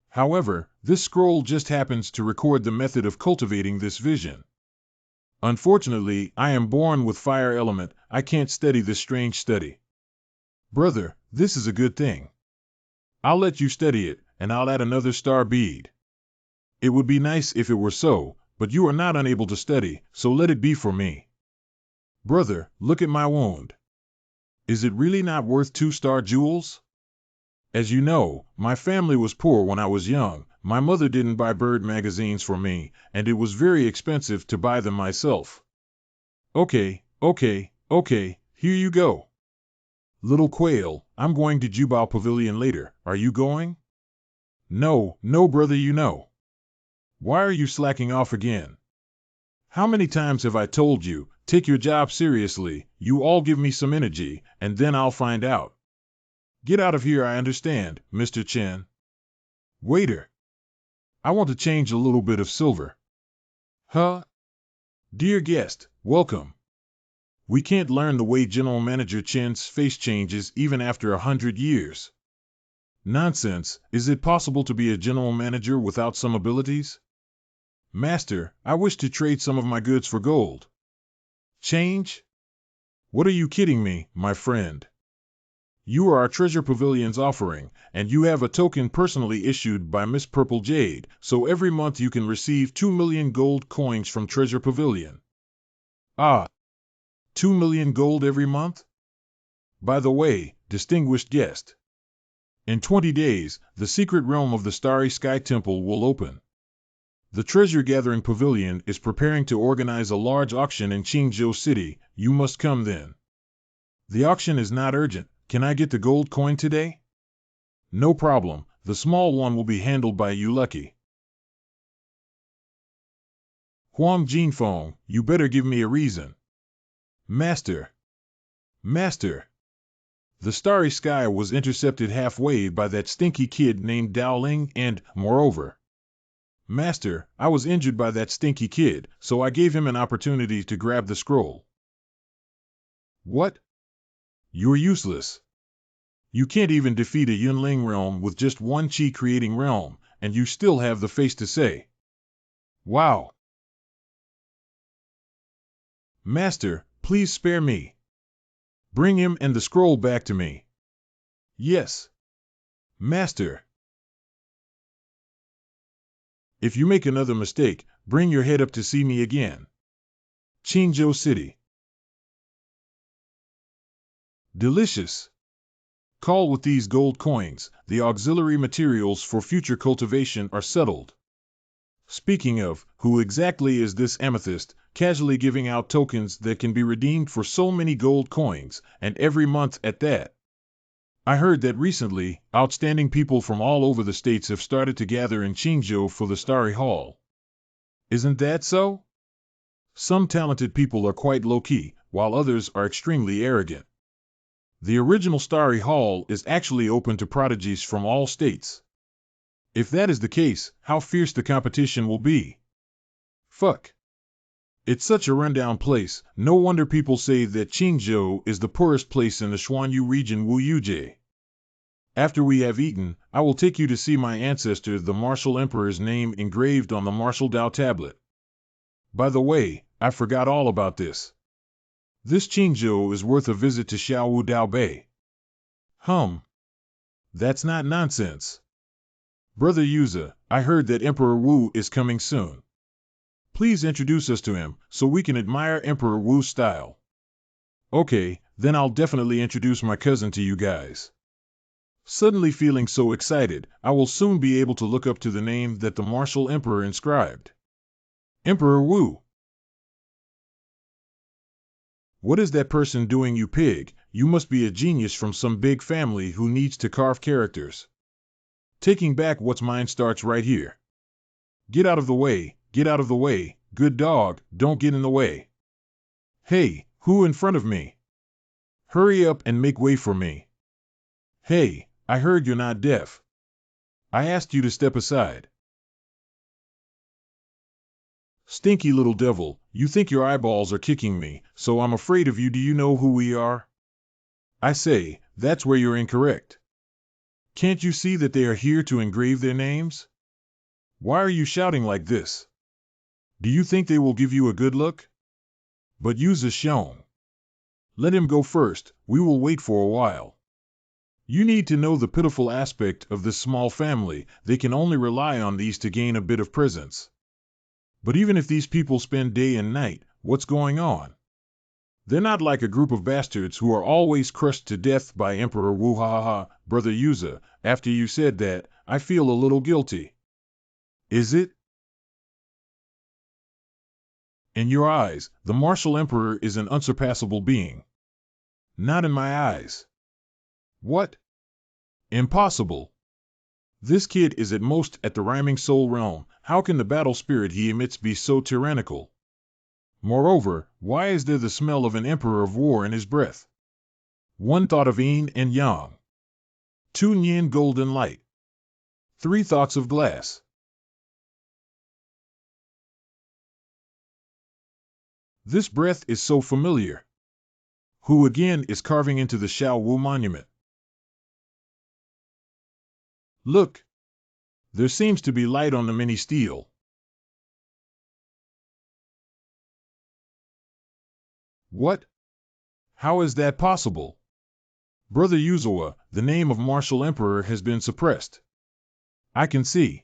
However, this scroll just happens to record the method of cultivating this vision. Unfortunately, I am born with fire element. I can't study this strange study. Brother, this is a good thing. I'll let you study it, and I'll add another star bead. It would be nice if it were so, but you are not unable to study, so let it be for me. Brother, look at my wound. Is it really not worth 2-star jewels? As you know, my family was poor when I was young. My mother didn't buy bird magazines for me, and it was very expensive to buy them myself. Okay, here you go. Little quail, I'm going to Jubao Pavilion later. Are you going? No, brother, you know. Why are you slacking off again? How many times have I told you, take your job seriously, you all give me some energy, and then I'll find out. Get out of here, I understand, Mr. Chen. Waiter. I want to change a little bit of silver. Huh? Dear guest, welcome. We can't learn the way General Manager Chen's face changes even after 100 years. Nonsense, is it possible to be a general manager without some abilities? Master, I wish to trade some of my goods for gold. Change? What are you kidding me, my friend? You are our Treasure Pavilion's offering, and you have a token personally issued by Miss Purple Jade, so every month you can receive 2 million gold coins from Treasure Pavilion. 2 million gold every month? By the way, distinguished guest. In 20 days, the secret realm of the Starry Sky Temple will open. The Treasure Gathering Pavilion is preparing to organize a large auction in Qingzhou City. You must come then. The auction is not urgent. Can I get the gold coin today? No problem. The small one will be handled by you, Lucky. Huang Jinfeng, you better give me a reason. Master. The starry sky was intercepted halfway by that stinky kid named Dowling and, moreover, Master, I was injured by that stinky kid, so I gave him an opportunity to grab the scroll. What? You're useless. You can't even defeat a Yunling realm with just one chi creating realm, and you still have the face to say, wow. Master, please spare me. Bring him and the scroll back to me. Yes. Master. If you make another mistake, bring your head up to see me again. Qingzhou City. Delicious. Call with these gold coins, the auxiliary materials for future cultivation are settled. Speaking of, who exactly is this amethyst, casually giving out tokens that can be redeemed for so many gold coins, and every month at that? I heard that recently, outstanding people from all over the states have started to gather in Qingzhou for the Starry Hall. Isn't that so? Some talented people are quite low-key, while others are extremely arrogant. The original Starry Hall is actually open to prodigies from all states. If that is the case, how fierce the competition will be. Fuck. It's such a rundown place, no wonder people say that Qingzhou is the poorest place in the Xuanyu region Wuyuje. After we have eaten, I will take you to see my ancestor, the Martial Emperor's name engraved on the Martial Dao tablet. By the way, I forgot all about this. This Qingzhou is worth a visit to Xiaowu Dao Bay. That's not nonsense. Brother Yuza, I heard that Emperor Wu is coming soon. Please introduce us to him, so we can admire Emperor Wu's style. Okay, then I'll definitely introduce my cousin to you guys. Suddenly feeling so excited, I will soon be able to look up to the name that the Martial Emperor inscribed. Emperor Wu. What is that person doing, you pig? You must be a genius from some big family who needs to carve characters. Taking back what's mine starts right here. Get out of the way, get out of the way, good dog, don't get in the way. Hey, who in front of me? Hurry up and make way for me. Hey, I heard you're not deaf. I asked you to step aside. Stinky little devil, you think your eyeballs are kicking me, so I'm afraid of you. Do you know who we are? I say, that's where you're incorrect. Can't you see that they are here to engrave their names? Why are you shouting like this? Do you think they will give you a good look? But Yuza's shown. Let him go first, we will wait for a while. You need to know the pitiful aspect of this small family, they can only rely on these to gain a bit of presence. But even if these people spend day and night, what's going on? They're not like a group of bastards who are always crushed to death by Emperor Wu. Ha ha ha, Brother Yuza, after you said that, I feel a little guilty. Is it? In your eyes, the Martial Emperor is an unsurpassable being. Not in my eyes. What? Impossible. This kid is at most at the rhyming soul realm. How can the battle spirit he emits be so tyrannical? Moreover, why is there the smell of an emperor of war in his breath? One thought of yin and yang. Two yin golden light. Three thoughts of glass. This breath is so familiar. Who again is carving into the Xiao Wu monument? Look. There seems to be light on the mini steel. What? How is that possible? Brother Yuzawa, the name of Martial Emperor has been suppressed. I can see.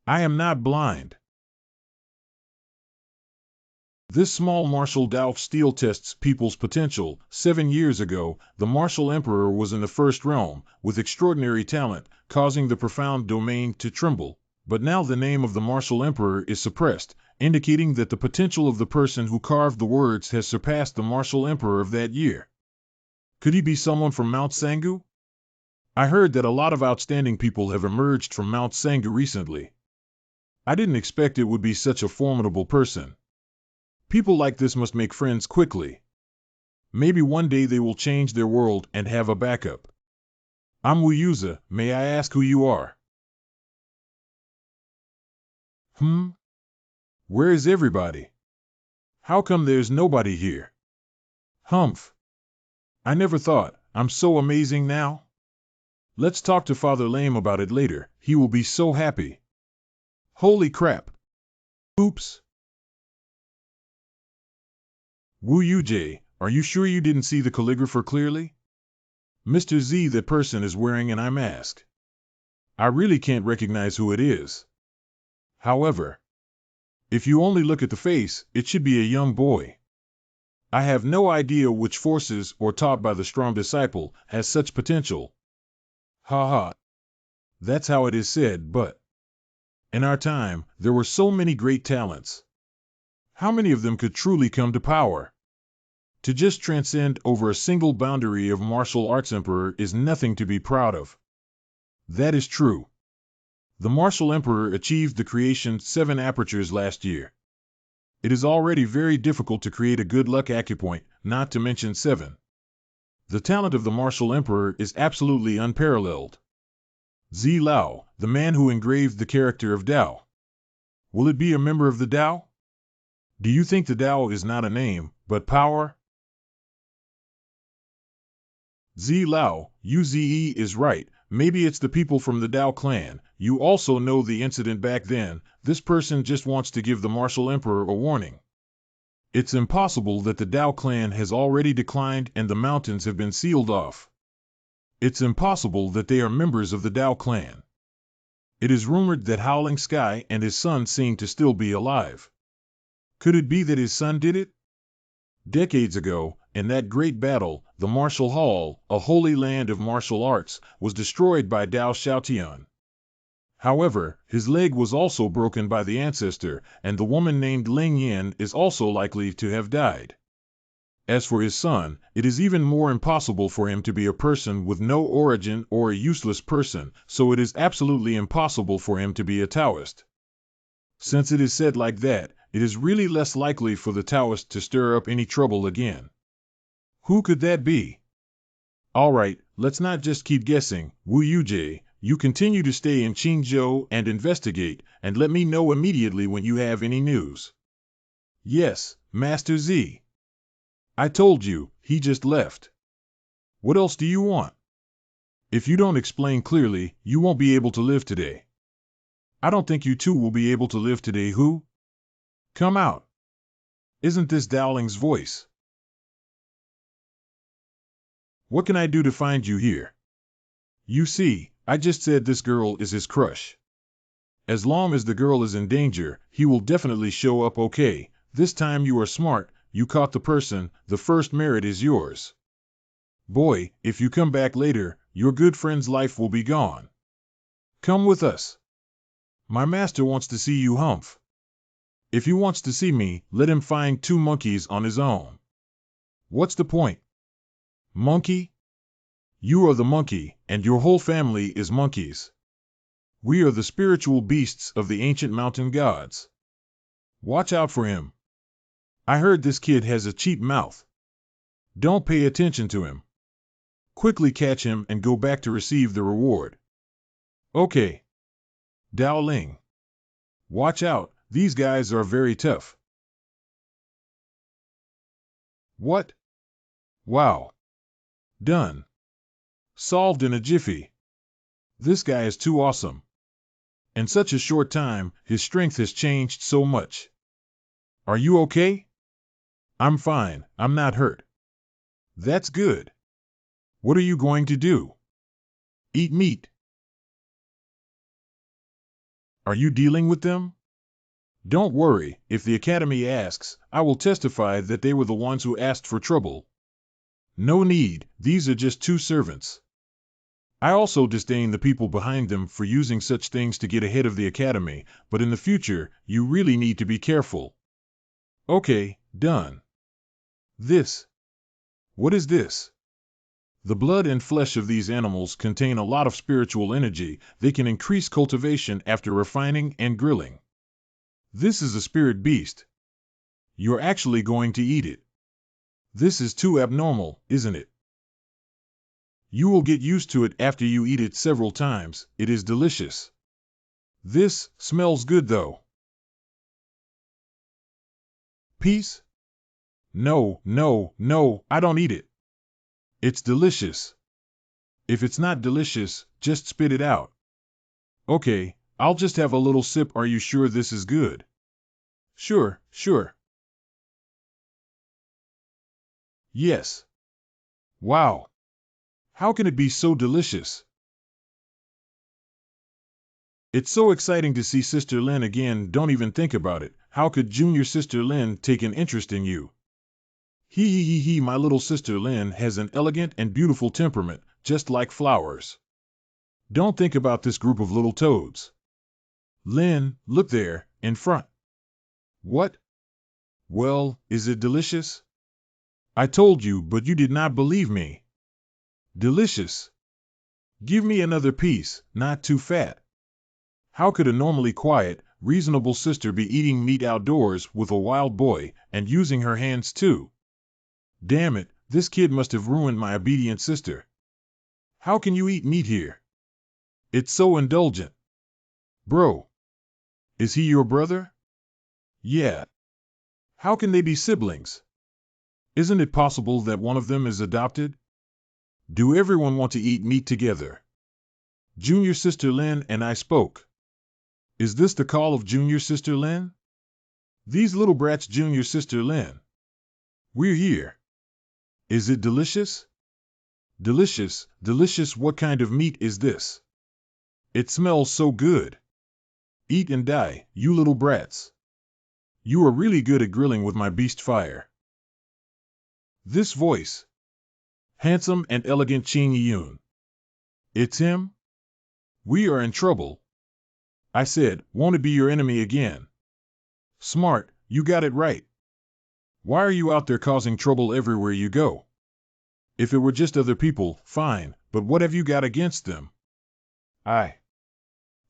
I am not blind. This small martial Dao steel tests people's potential. 7 years ago, the Martial Emperor was in the first realm, with extraordinary talent, causing the profound domain to tremble. But now the name of the Martial Emperor is suppressed, indicating that the potential of the person who carved the words has surpassed the Martial Emperor of that year. Could he be someone from Mount Sangu? I heard that a lot of outstanding people have emerged from Mount Sangu recently. I didn't expect it would be such a formidable person. People like this must make friends quickly. Maybe one day they will change their world and have a backup. I'm Wuyuza. May I ask who you are? Where is everybody? How come there's nobody here? Humph. I never thought. I'm so amazing now. Let's talk to Father Lame about it later. He will be so happy. Holy crap. Oops. Wu Yujie, are you sure you didn't see the calligrapher clearly? Mr. Z, that person is wearing an eye mask. I really can't recognize who it is. However, if you only look at the face, it should be a young boy. I have no idea which forces, or taught by the strong disciple, has such potential. Ha ha. That's how it is said, but in our time, there were so many great talents. How many of them could truly come to power? To just transcend over a single boundary of martial arts emperor is nothing to be proud of. That is true. The martial emperor achieved the creation 7 apertures last year. It is already very difficult to create a good luck acupoint, not to mention 7. The talent of the martial emperor is absolutely unparalleled. Zi Lao, the man who engraved the character of Dao. Will it be a member of the Dao? Do you think the Dao is not a name, but power? Zi Lao, Uze is right. Maybe it's the people from the Dao clan. You also know the incident back then. This person just wants to give the martial emperor a warning. It's impossible that the Dao clan has already declined and the mountains have been sealed off. It's impossible that they are members of the Dao clan. It is rumored that Howling Sky and his son seem to still be alive. Could it be that his son did it? Decades ago, in that great battle, the Martial Hall, a holy land of martial arts, was destroyed by Dao Xiaotian. However, his leg was also broken by the ancestor, and the woman named Ling Yin is also likely to have died. As for his son, it is even more impossible for him to be a person with no origin or a useless person, so it is absolutely impossible for him to be a Taoist. Since it is said like that, it is really less likely for the Taoist to stir up any trouble again. Who could that be? Alright, let's not just keep guessing. Wu Yujie, you continue to stay in Qingzhou and investigate, and let me know immediately when you have any news. Yes, Master Z. I told you, he just left. What else do you want? If you don't explain clearly, you won't be able to live today. I don't think you two will be able to live today. Who? Come out. Isn't this Dowling's voice? What can I do to find you here? You see, I just said this girl is his crush. As long as the girl is in danger, he will definitely show up. Okay. This time you are smart, you caught the person, the first merit is yours. Boy, if you come back later, your good friend's life will be gone. Come with us. My master wants to see you, Humph. If he wants to see me, let him find 2 monkeys on his own. What's the point? Monkey? You are the monkey, and your whole family is monkeys. We are the spiritual beasts of the ancient mountain gods. Watch out for him. I heard this kid has a cheap mouth. Don't pay attention to him. Quickly catch him and go back to receive the reward. Okay. Dao Ling. Watch out, these guys are very tough. What? Wow. Done. Solved in a jiffy. This guy is too awesome. In such a short time, his strength has changed so much. Are you okay? I'm fine, I'm not hurt. That's good. What are you going to do? Eat meat. Are you dealing with them? Don't worry, if the Academy asks, I will testify that they were the ones who asked for trouble. No need, these are just 2 servants. I also disdain the people behind them for using such things to get ahead of the Academy, but in the future, you really need to be careful. Okay, done. This. What is this? The blood and flesh of these animals contain a lot of spiritual energy. They can increase cultivation after refining and grilling. This is a spirit beast. You're actually going to eat it. This is too abnormal, isn't it? You will get used to it after you eat it several times. It is delicious. This smells good though. Peace? No, no, no, I don't eat it. It's delicious. If it's not delicious, just spit it out. Okay, I'll just have a little sip. Are you sure this is good? Sure, sure. Yes. Wow. How can it be so delicious? It's so exciting to see Sister Lin again. Don't even think about it. How could Junior Sister Lin take an interest in you? He, my little sister Lin has an elegant and beautiful temperament, just like flowers. Don't think about this group of little toads. Lin, look there, in front. What? Well, is it delicious? I told you, but you did not believe me. Delicious. Give me another piece, not too fat. How could a normally quiet, reasonable sister be eating meat outdoors with a wild boy, and using her hands too? Damn it, this kid must have ruined my obedient sister. How can you eat meat here? It's so indulgent. Bro. Is he your brother? Yeah. How can they be siblings? Isn't it possible that one of them is adopted? Do everyone want to eat meat together? Junior Sister Lin and I spoke. Is this the call of Junior Sister Lin? These little brats, Junior Sister Lin. We're here. Is it delicious? Delicious, delicious. What kind of meat is this? It smells so good. Eat and die, you little brats. You are really good at grilling with my beast fire. This voice. Handsome and elegant Qing Yun. It's him? We are in trouble. I said, won't it be your enemy again? Smart, you got it right. Why are you out there causing trouble everywhere you go? If it were just other people, fine, but what have you got against them?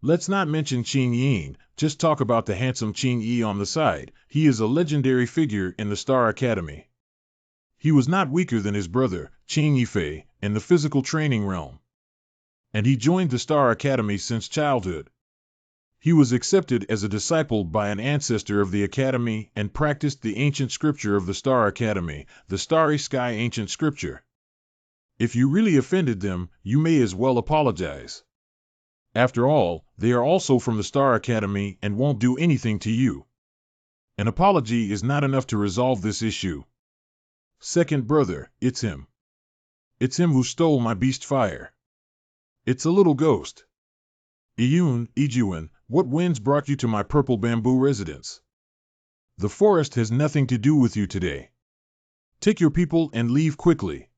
Let's not mention Qing Yin, just talk about the handsome Qing Yi on the side. He is a legendary figure in the Star Academy. He was not weaker than his brother, Qing Yifei, in the physical training realm. And he joined the Star Academy since childhood. He was accepted as a disciple by an ancestor of the Academy and practiced the ancient scripture of the Star Academy, the Starry Sky ancient scripture. If you really offended them, you may as well apologize. After all, they are also from the Star Academy and won't do anything to you. An apology is not enough to resolve this issue. Second brother, it's him. It's him who stole my beast fire. It's a little ghost. Ijuan, what winds brought you to my purple bamboo residence? The forest has nothing to do with you today. Take your people and leave quickly.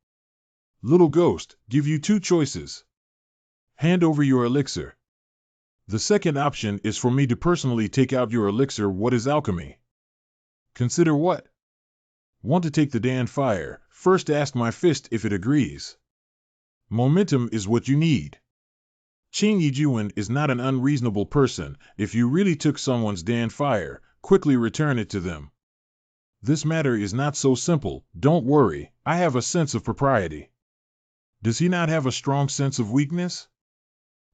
Little ghost, give you two choices. Hand over your elixir. The second option is for me to personally take out your elixir. What is alchemy? Consider what? Want to take the Dan fire? First ask my fist if it agrees. Momentum is what you need. Qing Yijuan is not an unreasonable person. If you really took someone's Dan fire, quickly return it to them. This matter is not so simple. Don't worry, I have a sense of propriety. Does he not have a strong sense of weakness?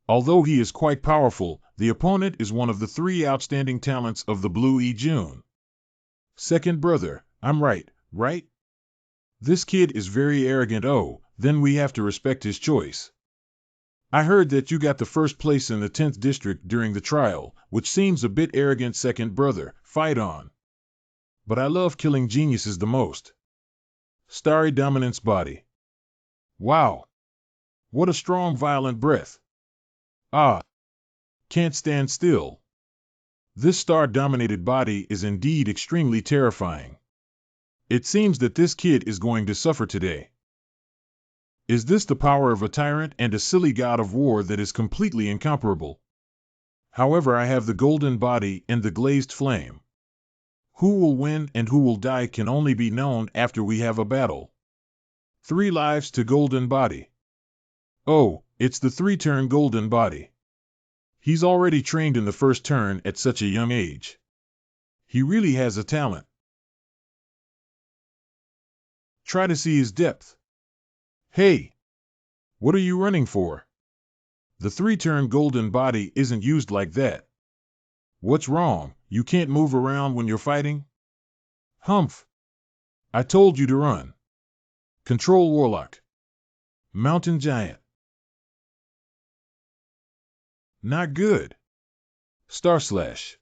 Although he is quite powerful, the opponent is one of the three outstanding talents of the Blue Yijun. Second brother, I'm right, right? This kid is very arrogant. Oh, then we have to respect his choice. I heard that you got the first place in the 10th district during the trial, which seems a bit arrogant. Second brother, fight on. But I love killing geniuses the most. Starry dominance body. Wow. What a strong violent breath. Ah. Can't stand still. This star-dominated body is indeed extremely terrifying. It seems that this kid is going to suffer today. Is this the power of a tyrant and a silly god of war that is completely incomparable? However, I have the golden body and the glazed flame. Who will win and who will die can only be known after we have a battle. 3 lives to golden body. Oh, it's the 3-turn golden body. He's already trained in the first turn at such a young age. He really has a talent. Try to see his depth. Hey! What are you running for? The three-turn golden body isn't used like that. What's wrong? You can't move around when you're fighting? Humph! I told you to run. Control Warlock. Mountain Giant. Not good. Star Slash.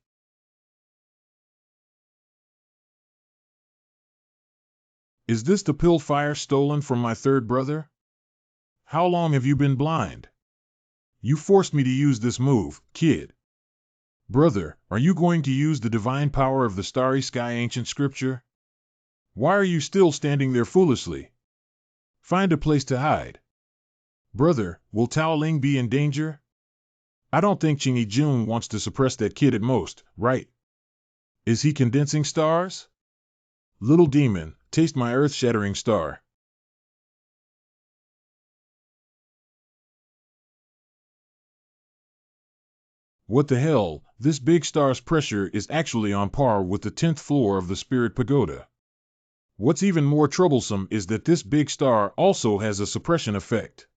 Is this the pill fire stolen from my third brother? How long have you been blind? You forced me to use this move, kid. Brother, are you going to use the divine power of the starry sky ancient scripture? Why are you still standing there foolishly? Find a place to hide. Brother, will Tao Ling be in danger? I don't think Qingyi Jun wants to suppress that kid at most, right? Is he condensing stars? Little demon, taste my earth-shattering star. What the hell, this big star's pressure is actually on par with the 10th floor of the Spirit Pagoda. What's even more troublesome is that this big star also has a suppression effect.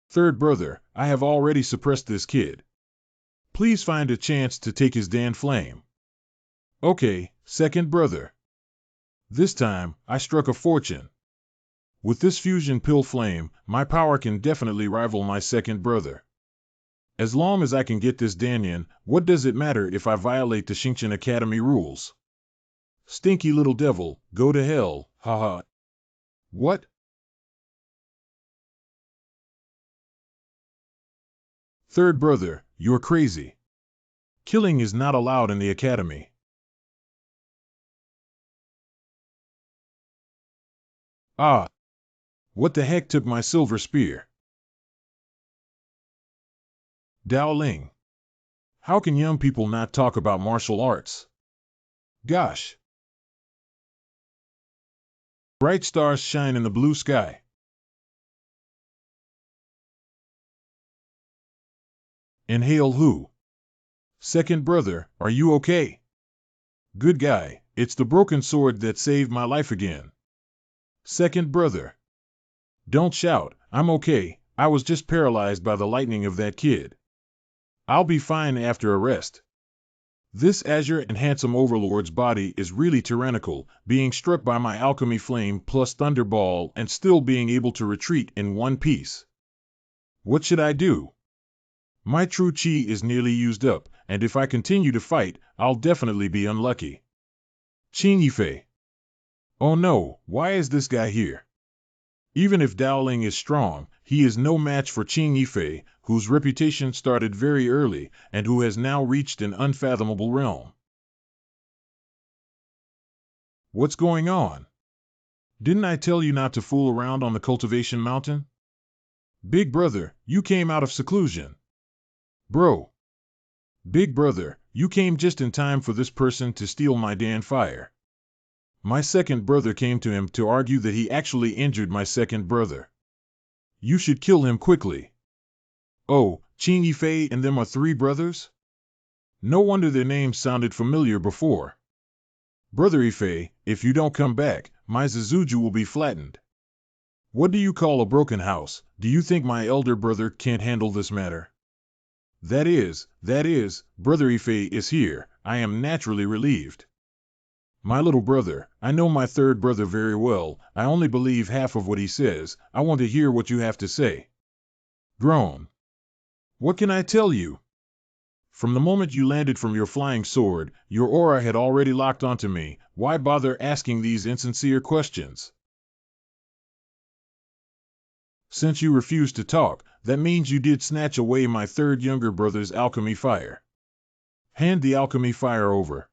Third brother, I have already suppressed this kid. Please find a chance to take his Dan flame. Okay, second brother. This time, I struck a fortune. With this fusion pill flame, my power can definitely rival my second brother. As long as I can get this Danyan, what does it matter if I violate the Xingqian Academy rules? Stinky little devil, go to hell, haha. What? Third brother, you're crazy. Killing is not allowed in the academy. Ah! What the heck took my silver spear? Dao Ling. How can young people not talk about martial arts? Gosh! Bright stars shine in the blue sky. Inhale who? Second brother, are you okay? Good guy, it's the broken sword that saved my life again. Second brother. Don't shout, I'm okay, I was just paralyzed by the lightning of that kid. I'll be fine after a rest. This azure and handsome overlord's body is really tyrannical, being struck by my alchemy flame plus thunderball and still being able to retreat in one piece. What should I do? My true chi is nearly used up, and if I continue to fight, I'll definitely be unlucky. Qing Yifei. Oh no, why is this guy here? Even if Dao Ling is strong, he is no match for Qing Yifei, whose reputation started very early, and who has now reached an unfathomable realm. What's going on? Didn't I tell you not to fool around on the cultivation mountain? Big brother, you came out of seclusion. Bro. Big brother, you came just in time for this person to steal my Dan fire. My second brother came to him to argue that he actually injured my second brother. You should kill him quickly. Oh, Qing Yifei and them are three brothers? No wonder their names sounded familiar before. Brother Yifei, if you don't come back, my Zuzuju will be flattened. What do you call a broken house? Do you think my elder brother can't handle this matter? That is, Brother Yifei is here. I am naturally relieved. My little brother, I know my third brother very well. I only believe half of what he says. I want to hear what you have to say. Groan. What can I tell you? From the moment you landed from your flying sword, your aura had already locked onto me. Why bother asking these insincere questions? Since you refuse to talk, that means you did snatch away my third younger brother's alchemy fire. Hand the alchemy fire over.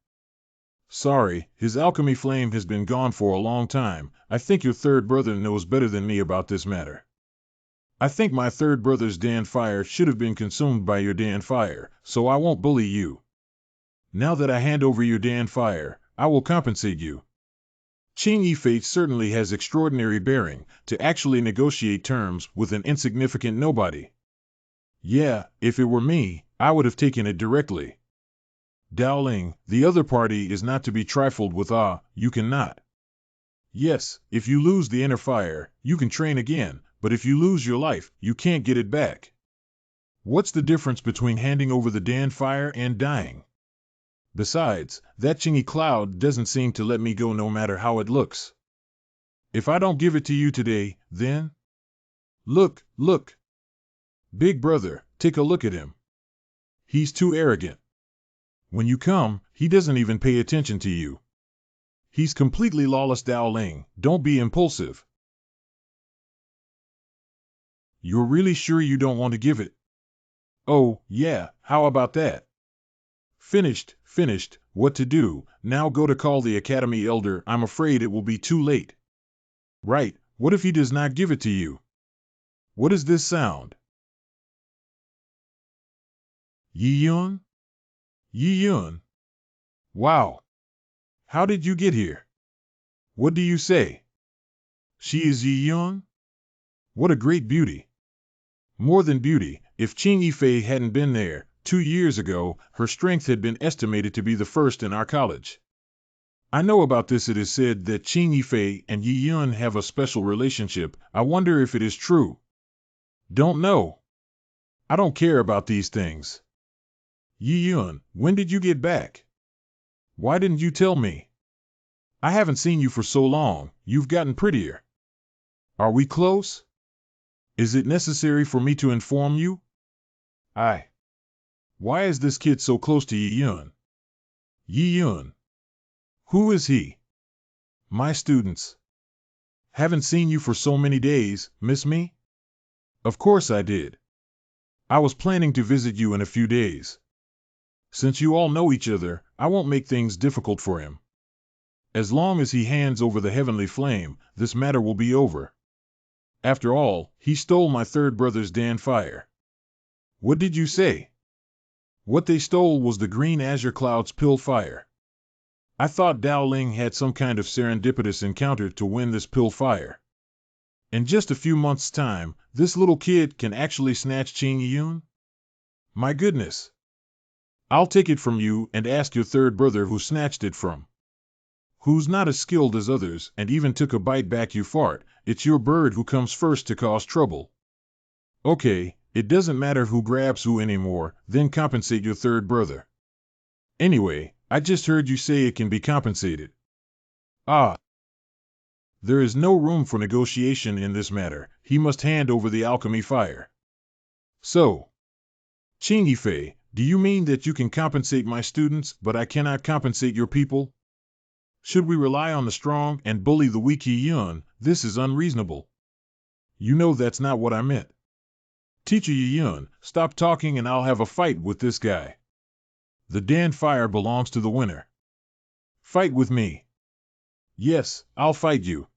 Sorry, his alchemy flame has been gone for a long time. I think your third brother knows better than me about this matter. I think my third brother's Dan fire should have been consumed by your Dan fire, so I won't bully you. Now that I hand over your Dan fire, I will compensate you. Qing Yifei certainly has extraordinary bearing to actually negotiate terms with an insignificant nobody. Yeah, if it were me, I would have taken it directly. Dao Ling, the other party is not to be trifled with. You cannot. Yes, if you lose the inner fire, you can train again, but if you lose your life, you can't get it back. What's the difference between handing over the Dan fire and dying? Besides, that chingy cloud doesn't seem to let me go no matter how it looks. If I don't give it to you today, then... Look, look. Big brother, take a look at him. He's too arrogant. When you come, he doesn't even pay attention to you. He's completely lawless. Dao Ling, don't be impulsive. You're really sure you don't want to give it? Oh, yeah, how about that? Finished, finished, what to do, now go to call the academy elder. I'm afraid it will be too late. Right, what if he does not give it to you? What is this sound? Yi Yun? Yi Yun? Wow. How did you get here? What do you say? She is Yi Yun? What a great beauty. More than beauty, if Qing Yifei hadn't been there, 2 years ago, her strength had been estimated to be the first in our college. I know about this. It is said that Qing Yifei and Yi Yun have a special relationship. I wonder if it is true. Don't know. I don't care about these things. Yi Yun, when did you get back? Why didn't you tell me? I haven't seen you for so long. You've gotten prettier. Are we close? Is it necessary for me to inform you? Why is this kid so close to Yi Yun? Yi Yun. Who is he? My students. Haven't seen you for so many days. Miss me? Of course I did. I was planning to visit you in a few days. Since you all know each other, I won't make things difficult for him. As long as he hands over the heavenly flame, this matter will be over. After all, he stole my third brother's Dan fire. What did you say? What they stole was the green azure cloud's pill fire. I thought Dao Ling had some kind of serendipitous encounter to win this pill fire. In just a few months' time, this little kid can actually snatch Qing Yun? My goodness. I'll take it from you and ask your third brother who snatched it from. Who's not as skilled as others and even took a bite back. You fart. It's your bird who comes first to cause trouble. Okay, it doesn't matter who grabs who anymore, then compensate your third brother. Anyway, I just heard you say it can be compensated. Ah. There is no room for negotiation in this matter. He must hand over the alchemy fire. So, Qing Yifei, do you mean that you can compensate my students, but I cannot compensate your people? Should we rely on the strong and bully the weak? Yi Yun, this is unreasonable. You know that's not what I meant. Teacher Yi Yun, stop talking and I'll have a fight with this guy. The Dan fire belongs to the winner. Fight with me. Yes, I'll fight you.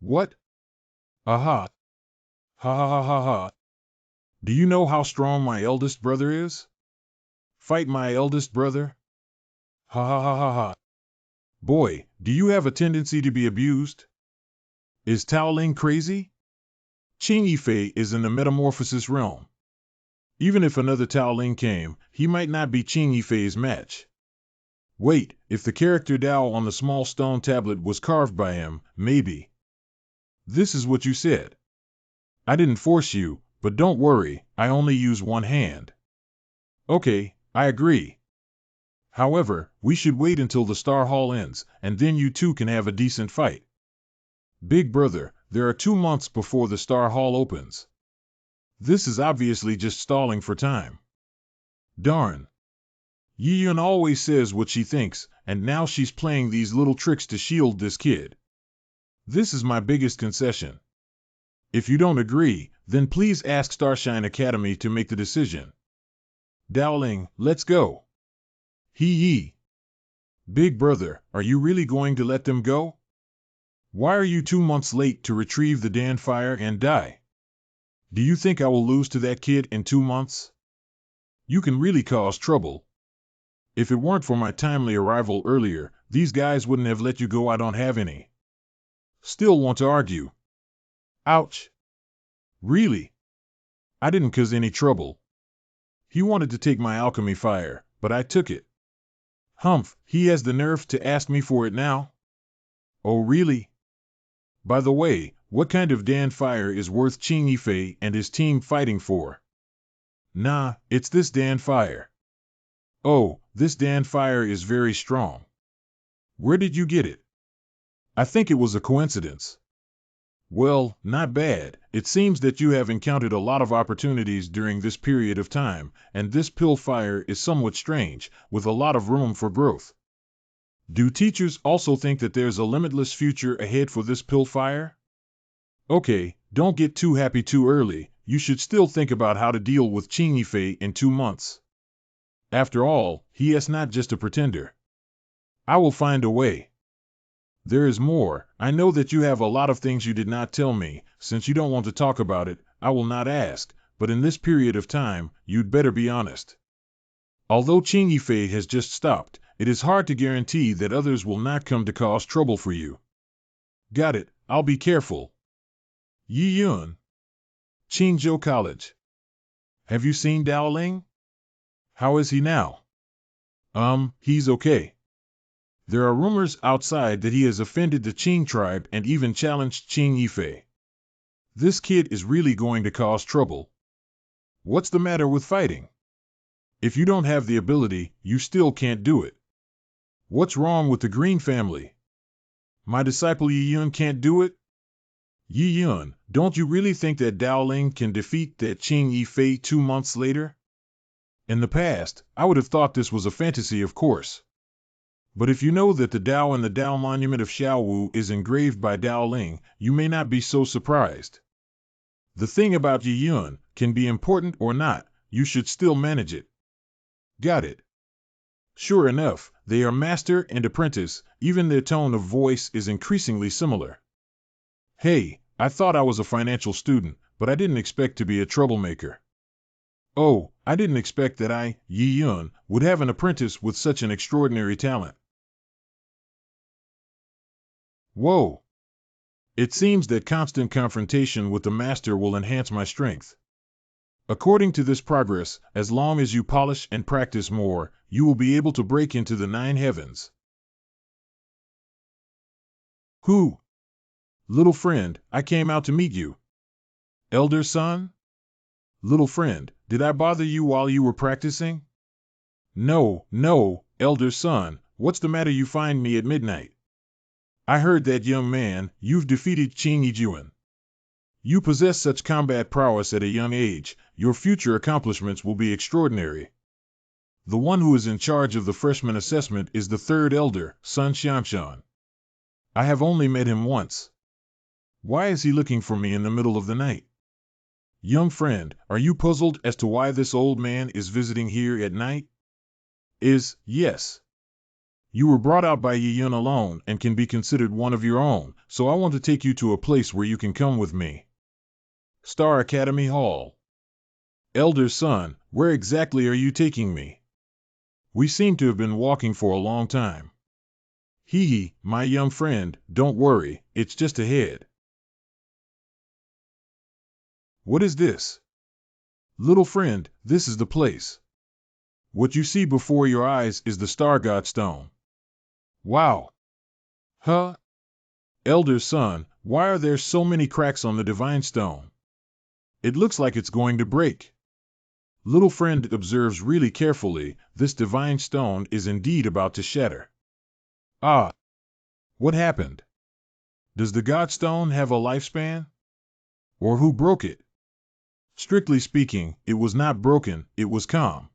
What? Aha. Ha ha ha ha ha. Do you know how strong my eldest brother is? Fight my eldest brother? Ha ha ha ha ha. Boy, do you have a tendency to be abused? Is Tao Ling crazy? Qing Yifei is in the metamorphosis realm. Even if another Tao Ling came, he might not be Qing Yifei's match. Wait, if the character Dao on the small stone tablet was carved by him, maybe. This is what you said. I didn't force you, but don't worry, I only use one hand. Okay, I agree. However, we should wait until the Star Hall ends, and then you two can have a decent fight. Big brother, there are 2 months before the Star Hall opens. This is obviously just stalling for time. Darn. Yi Yun always says what she thinks, and now she's playing these little tricks to shield this kid. This is my biggest concession. If you don't agree, then please ask Starshine Academy to make the decision. Dao Ling, let's go. Hee. Big brother, are you really going to let them go? Why are you 2 months late to retrieve the Dan fire and die? Do you think I will lose to that kid in 2 months? You can really cause trouble. If it weren't for my timely arrival earlier, these guys wouldn't have let you go. I don't have any. Still want to argue. Ouch. Really? I didn't cause any trouble. He wanted to take my alchemy fire, but I took it. Humph, he has the nerve to ask me for it now? Oh really? By the way, what kind of Dan fire is worth Qing Yifei and his team fighting for? Nah, it's this Dan fire. Oh, this Dan fire is very strong. Where did you get it? I think it was a coincidence. Well, not bad. It seems that you have encountered a lot of opportunities during this period of time, and this pill fire is somewhat strange, with a lot of room for growth. Do teachers also think that there's a limitless future ahead for this pill fire? Okay, don't get too happy too early. You should still think about how to deal with Qing Yifei in 2 months. After all, he is not just a pretender. I will find a way. There is more. I know that you have a lot of things you did not tell me. Since you don't want to talk about it, I will not ask, but in this period of time, you'd better be honest. Although Qing Yifei has just stopped, it is hard to guarantee that others will not come to cause trouble for you. Got it, I'll be careful. Yi Yun. Qingzhou College. Have you seen Dao Ling? How is he now? He's okay. There are rumors outside that he has offended the Qing tribe and even challenged Qing Yifei. This kid is really going to cause trouble. What's the matter with fighting? If you don't have the ability, you still can't do it. What's wrong with the Green family? My disciple Yi Yun can't do it? Yi Yun, don't you really think that Dao Ling can defeat that Qing Yifei 2 months later? In the past, I would have thought this was a fantasy, of course. But if you know that the Dao and the Dao monument of Xiaowu is engraved by Dao Ling, you may not be so surprised. The thing about Yi Yun can be important or not, you should still manage it. Got it. Sure enough, they are master and apprentice, even their tone of voice is increasingly similar. Hey, I thought I was a financial student, but I didn't expect to be a troublemaker. Oh, I didn't expect that I, Yi Yun, would have an apprentice with such an extraordinary talent. Whoa! It seems that constant confrontation with the master will enhance my strength. According to this progress, as long as you polish and practice more, you will be able to break into the 9 heavens. Who? Little friend, I came out to meet you. Elder son? Little friend, did I bother you while you were practicing? No, elder son, what's the matter you find me at midnight? I heard that, young man, you've defeated Qing Yijuan. You possess such combat prowess at a young age, your future accomplishments will be extraordinary. The one who is in charge of the freshman assessment is the 3rd elder, Sun Xianshan. I have only met him once. Why is he looking for me in the middle of the night? Young friend, are you puzzled as to why this old man is visiting here at night? Yes. You were brought out by Yi Yun alone and can be considered one of your own, so I want to take you to a place where you can come with me. Star Academy Hall. Elder son, where exactly are you taking me? We seem to have been walking for a long time. Hee, my young friend, don't worry, it's just ahead. What is this? Little friend, this is the place. What you see before your eyes is the Star God Stone. Wow. Huh? Elder son, why are there so many cracks on the Divine Stone? It looks like it's going to break. Little friend observes really carefully, this Divine Stone is indeed about to shatter. Ah. What happened? Does the God Stone have a lifespan? Or who broke it? Strictly speaking, it was not broken, it was calm.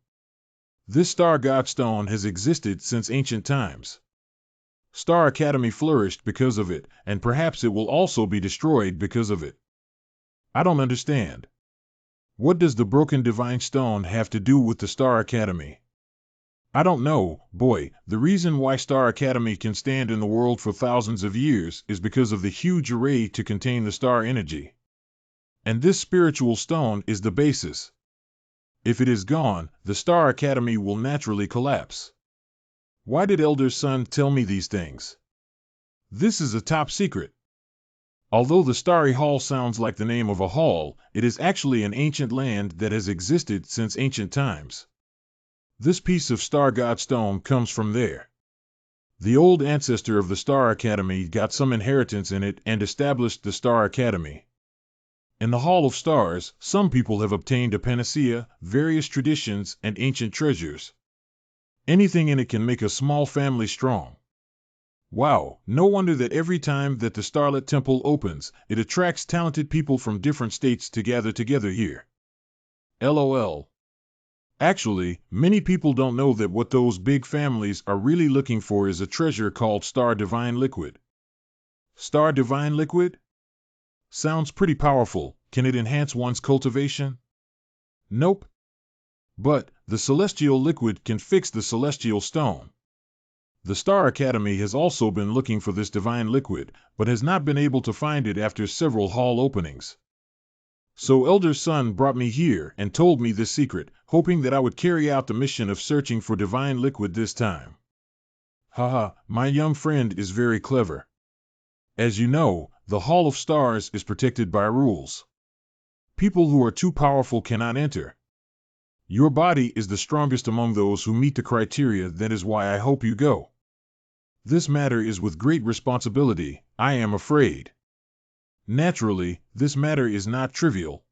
This Star God Stone has existed since ancient times. Star Academy flourished because of it, and perhaps it will also be destroyed because of it. I don't understand. What does the broken Divine Stone have to do with the Star Academy? I don't know, boy. The reason why Star Academy can stand in the world for thousands of years is because of the huge array to contain the star energy. And this spiritual stone is the basis. If it is gone, the Star Academy will naturally collapse. Why did Elder Son tell me these things? This is a top secret. Although the Starry Hall sounds like the name of a hall, it is actually an ancient land that has existed since ancient times. This piece of Star God Stone comes from there. The old ancestor of the Star Academy got some inheritance in it and established the Star Academy. In the Hall of Stars, some people have obtained a panacea, various traditions, and ancient treasures. Anything in it can make a small family strong. Wow, no wonder that every time that the Starlit Temple opens, it attracts talented people from different states to gather together here. LOL. Actually, many people don't know that what those big families are really looking for is a treasure called Star Divine Liquid. Star Divine Liquid? Sounds pretty powerful. Can it enhance one's cultivation? Nope. But the Celestial Liquid can fix the Celestial Stone. The Star Academy has also been looking for this divine liquid, but has not been able to find it after several hall openings. So Elder Sun brought me here and told me this secret, hoping that I would carry out the mission of searching for divine liquid this time. Haha, my young friend is very clever. As you know, the Hall of Stars is protected by rules. People who are too powerful cannot enter. Your body is the strongest among those who meet the criteria. That is why I hope you go. This matter is with great responsibility, I am afraid. Naturally, this matter is not trivial.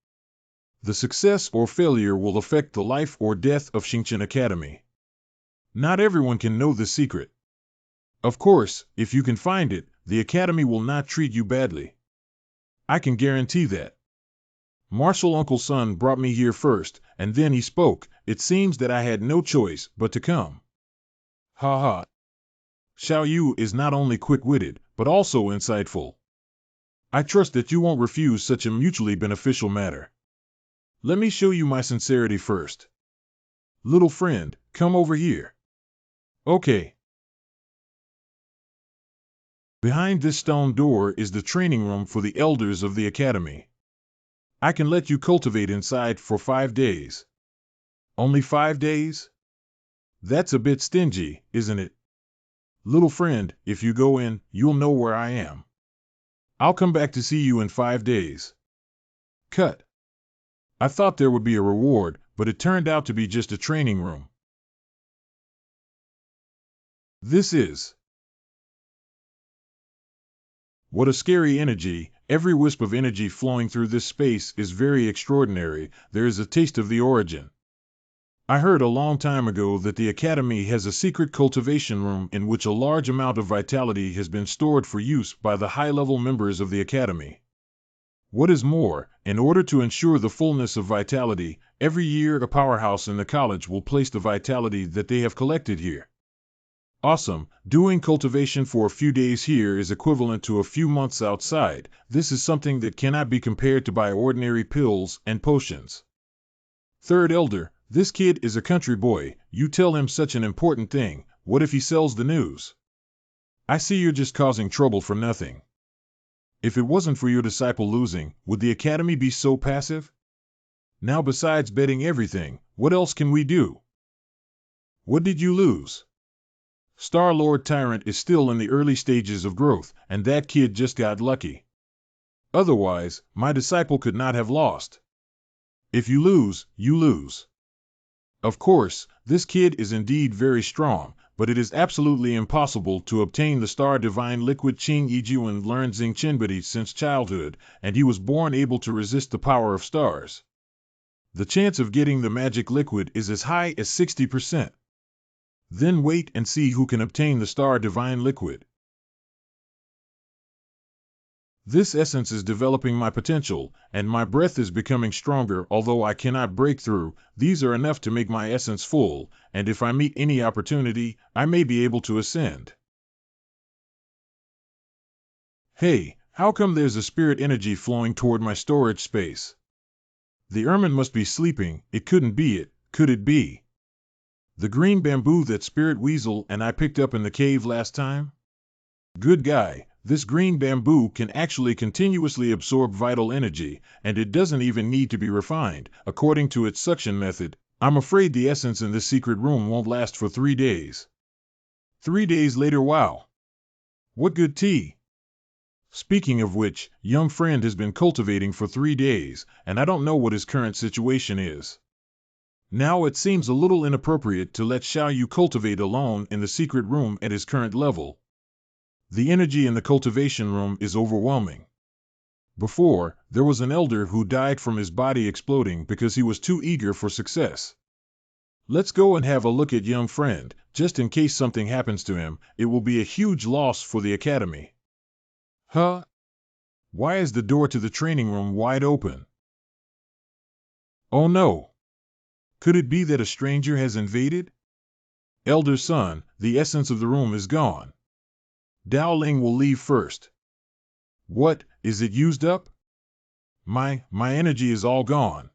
The success or failure will affect the life or death of Xingqian Academy. Not everyone can know this secret. Of course, if you can find it, the Academy will not treat you badly. I can guarantee that. Martial Uncle Sun brought me here first, and then he spoke. It seems that I had no choice but to come. Ha ha. Xiao Yu is not only quick-witted, but also insightful. I trust that you won't refuse such a mutually beneficial matter. Let me show you my sincerity first. Little friend, come over here. Okay. Behind this stone door is the training room for the elders of the Academy. I can let you cultivate inside for 5 days. Only 5 days? That's a bit stingy, isn't it? Little friend, if you go in, you'll know where I am. I'll come back to see you in 5 days. Cut. I thought there would be a reward, but it turned out to be just a training room. This is. What a scary energy. Every wisp of energy flowing through this space is very extraordinary. There is a taste of the origin. I heard a long time ago that the Academy has a secret cultivation room in which a large amount of vitality has been stored for use by the high-level members of the Academy. What is more, in order to ensure the fullness of vitality, every year a powerhouse in the college will place the vitality that they have collected here. Awesome. Doing cultivation for a few days here is equivalent to a few months outside. This is something that cannot be compared to by ordinary pills and potions. Third Elder, this kid is a country boy. You tell him such an important thing. What if he sells the news? I see you're just causing trouble for nothing. If it wasn't for your disciple losing, would the Academy be so passive? Now besides betting everything, what else can we do? What did you lose? Star-Lord Tyrant is still in the early stages of growth, and that kid just got lucky. Otherwise, my disciple could not have lost. If you lose, you lose. Of course, this kid is indeed very strong, but it is absolutely impossible to obtain the Star Divine Liquid. Qing Yijuan learned Xing Qinbedi since childhood, and he was born able to resist the power of stars. The chance of getting the magic liquid is as high as 60%. Then wait and see who can obtain the Star Divine Liquid. This essence is developing my potential, and my breath is becoming stronger. Although I cannot break through, these are enough to make my essence full, and if I meet any opportunity, I may be able to ascend. Hey, how come there's a spirit energy flowing toward my storage space? The ermine must be sleeping. It couldn't be it, could it be? The green bamboo that Spirit Weasel and I picked up in the cave last time? Good guy, this green bamboo can actually continuously absorb vital energy, and it doesn't even need to be refined, according to its suction method. I'm afraid the essence in this secret room won't last for 3 days. 3 days later, wow. What good tea! Speaking of which, young friend has been cultivating for 3 days, and I don't know what his current situation is. Now it seems a little inappropriate to let Xiao Yu cultivate alone in the secret room at his current level. The energy in the cultivation room is overwhelming. Before, there was an elder who died from his body exploding because he was too eager for success. Let's go and have a look at young friend, just in case something happens to him. It will be a huge loss for the academy. Huh? Why is the door to the training room wide open? Oh no! Could it be that a stranger has invaded? Elder son, the essence of the room is gone. Dao Ling will leave first. What, is it used up? My energy is all gone.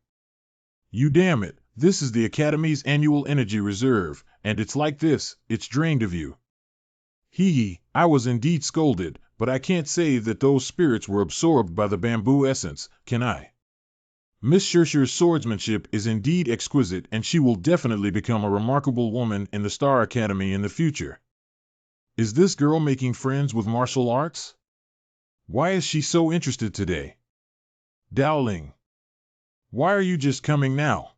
You damn it, this is the Academy's annual energy reserve, and it's like this, it's drained of you. Hee, I was indeed scolded, but I can't say that those spirits were absorbed by the bamboo essence, can I? Miss Shershir's swordsmanship is indeed exquisite, and she will definitely become a remarkable woman in the Star Academy in the future. Is this girl making friends with martial arts? Why is she so interested today? Dao Ling, why are you just coming now?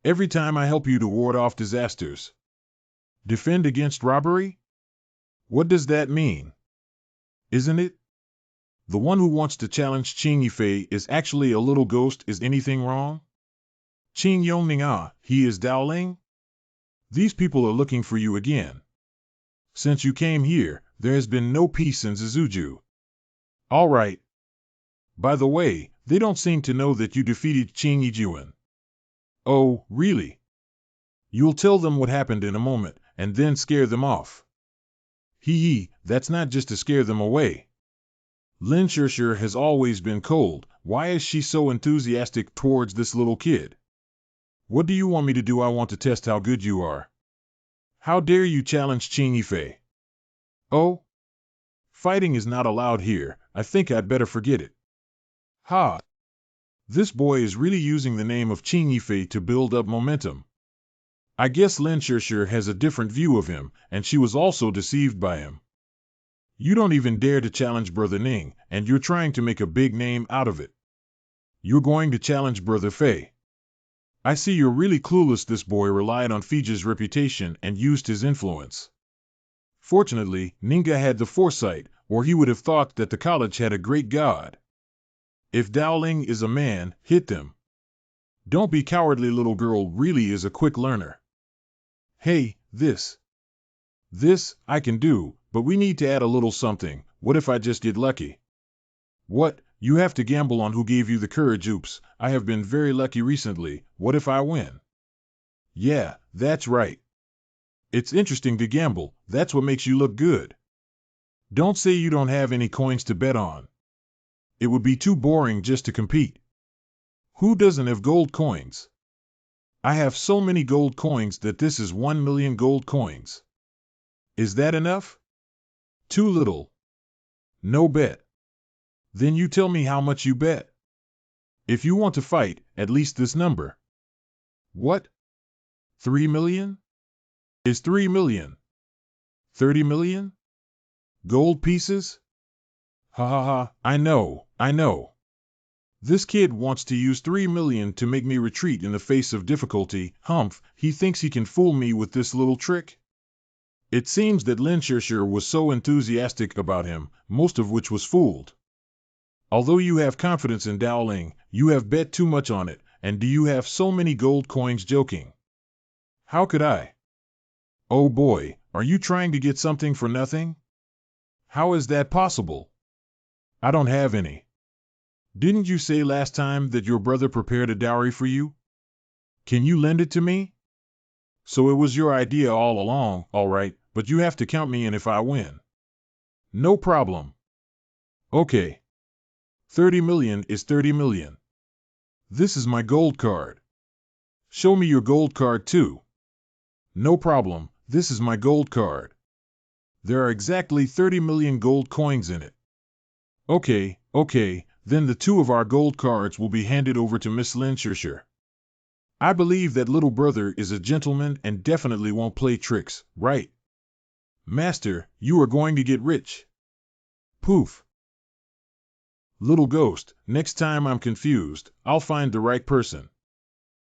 Every time I help you to ward off disasters. Defend against robbery? What does that mean? Isn't it? The one who wants to challenge Qing Yifei is actually a little ghost. Is anything wrong? Qing Yongning, he is Dao Ling? These people are looking for you again. Since you came here, there has been no peace in Zizuju. All right. By the way, they don't seem to know that you defeated Qing Yijuan. Oh, really? You'll tell them what happened in a moment, and then scare them off. Hee, that's not just to scare them away. Lin Shershir has always been cold. Why is she so enthusiastic towards this little kid? What do you want me to do? I want to test how good you are. How dare you challenge Qing Yifei? Oh? Fighting is not allowed here. I think I'd better forget it. Ha! This boy is really using the name of Qing Yifei to build up momentum. I guess Lin Shershir has a different view of him, and she was also deceived by him. You don't even dare to challenge Brother Ning, and you're trying to make a big name out of it. You're going to challenge Brother Fei. I see you're really clueless. This boy relied on Fiji's reputation and used his influence. Fortunately, Ninga had the foresight, or he would have thought that the college had a great god. If Dao Ling is a man, hit them. Don't be cowardly. Little girl really is a quick learner. Hey, this I can do, but we need to add a little something. What if I just get lucky? What? You have to gamble on who gave you the courage. Oops, I have been very lucky recently. What if I win? Yeah, that's right. It's interesting to gamble. That's what makes you look good. Don't say you don't have any coins to bet on. It would be too boring just to compete. Who doesn't have gold coins? I have so many gold coins that this is 1 million gold coins. Is that enough? Too little. No bet. Then you tell me how much you bet. If you want to fight, at least this number. What? 3 million? Is 3 million? 30 million? Gold pieces? Ha ha ha, I know. This kid wants to use 3 million to make me retreat in the face of difficulty. Humph, he thinks he can fool me with this little trick? It seems that Lin Shershir was so enthusiastic about him, most of which was fooled. Although you have confidence in Dao Ling, you have bet too much on it, and do you have so many gold coins? Joking. How could I? Oh boy, are you trying to get something for nothing? How is that possible? I don't have any. Didn't you say last time that your brother prepared a dowry for you? Can you lend it to me? So it was your idea all along, all right, but you have to count me in if I win. No problem. Okay. 30 million is 30 million. This is my gold card. Show me your gold card too. No problem, this is my gold card. There are exactly 30 million gold coins in it. Okay, then the 2 of our gold cards will be handed over to Miss Lin Shershir. I believe that little brother is a gentleman and definitely won't play tricks, right? Master, you are going to get rich. Poof. Little ghost, next time I'm confused, I'll find the right person.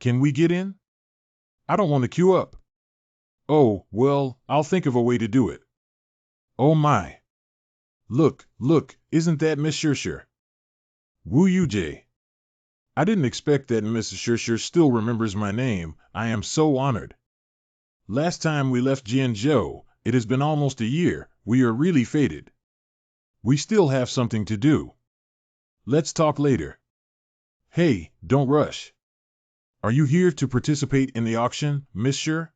Can we get in? I don't want to queue up. Oh, well, I'll think of a way to do it. Oh my. Look, isn't that Miss Shershire? Wu Yu Jay. I didn't expect that Mrs. Shershire still remembers my name. I am so honored. Last time we left Jianzhou, it has been almost a year. We are really faded. We still have something to do. Let's talk later. Hey, don't rush. Are you here to participate in the auction, Miss Sher?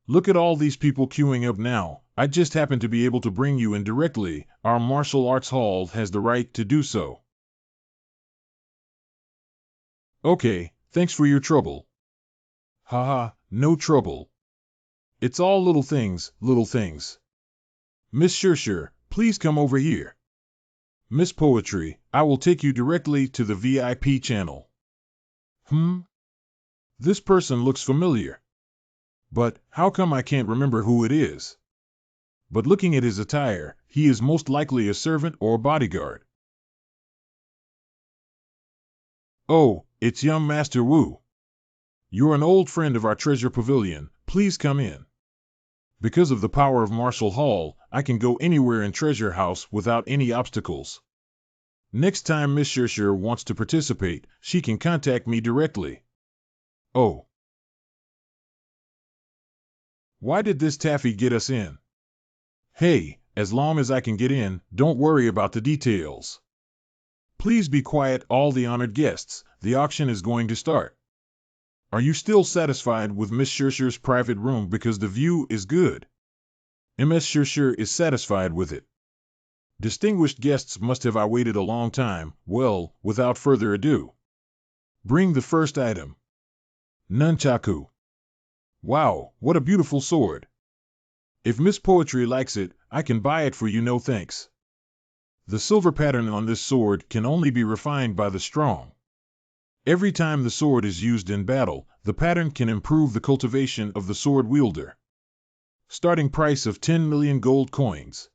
Look at all these people queuing up now. I just happen to be able to bring you in directly. Our martial arts hall has the right to do so. Okay, thanks for your trouble. Haha, no trouble. It's all little things, little things. Miss Shershire, please come over here. Miss Poetry, I will take you directly to the VIP channel. This person looks familiar. But how come I can't remember who it is? But looking at his attire, he is most likely a servant or bodyguard. Oh, it's young Master Wu. You're an old friend of our treasure pavilion. Please come in. Because of the power of Martial Hall, I can go anywhere in Treasure House without any obstacles. Next time Miss Shershire wants to participate, she can contact me directly. Oh. Why did this taffy get us in? Hey, as long as I can get in, don't worry about the details. Please be quiet, all the honored guests. The auction is going to start. Are you still satisfied with Miss Shershire's private room because the view is good? Ms. Shershire is satisfied with it. Distinguished guests must have waited a long time. Well, without further ado. Bring the first item. Nunchaku. Wow, what a beautiful sword. If Miss Poetry likes it, I can buy it for you, no thanks. The silver pattern on this sword can only be refined by the strong. Every time the sword is used in battle, the pattern can improve the cultivation of the sword wielder. Starting price of 10 million gold coins.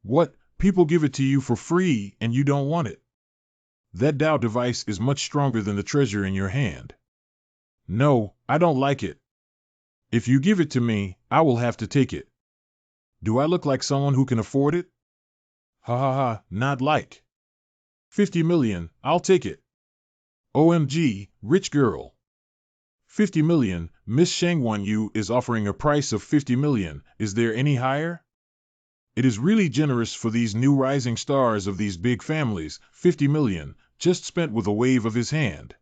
What? People give it to you for free and you don't want it? That Dao device is much stronger than the treasure in your hand. No, I don't like it. If you give it to me, I will have to take it. Do I look like someone who can afford it? Ha ha ha, not like. 50 million, I'll take it. OMG, rich girl. 50 million, Miss Shangwan Yu is offering a price of 50 million, is there any higher? It is really generous for these new rising stars of these big families. 50 million, just spent with a wave of his hand.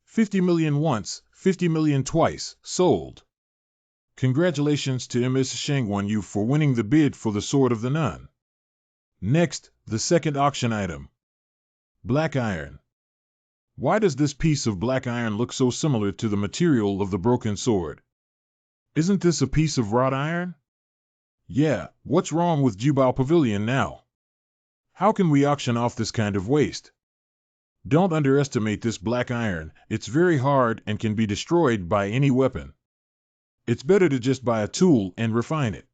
50 million once, 50 million twice, sold. Congratulations to Ms. Shangwan Yu for winning the bid for the Sword of the Nun. Next, the second auction item. Black iron. Why does this piece of black iron look so similar to the material of the broken sword? Isn't this a piece of wrought iron? Yeah, what's wrong with Jubao Pavilion now? How can we auction off this kind of waste? Don't underestimate this black iron, it's very hard and can be destroyed by any weapon. It's better to just buy a tool and refine it.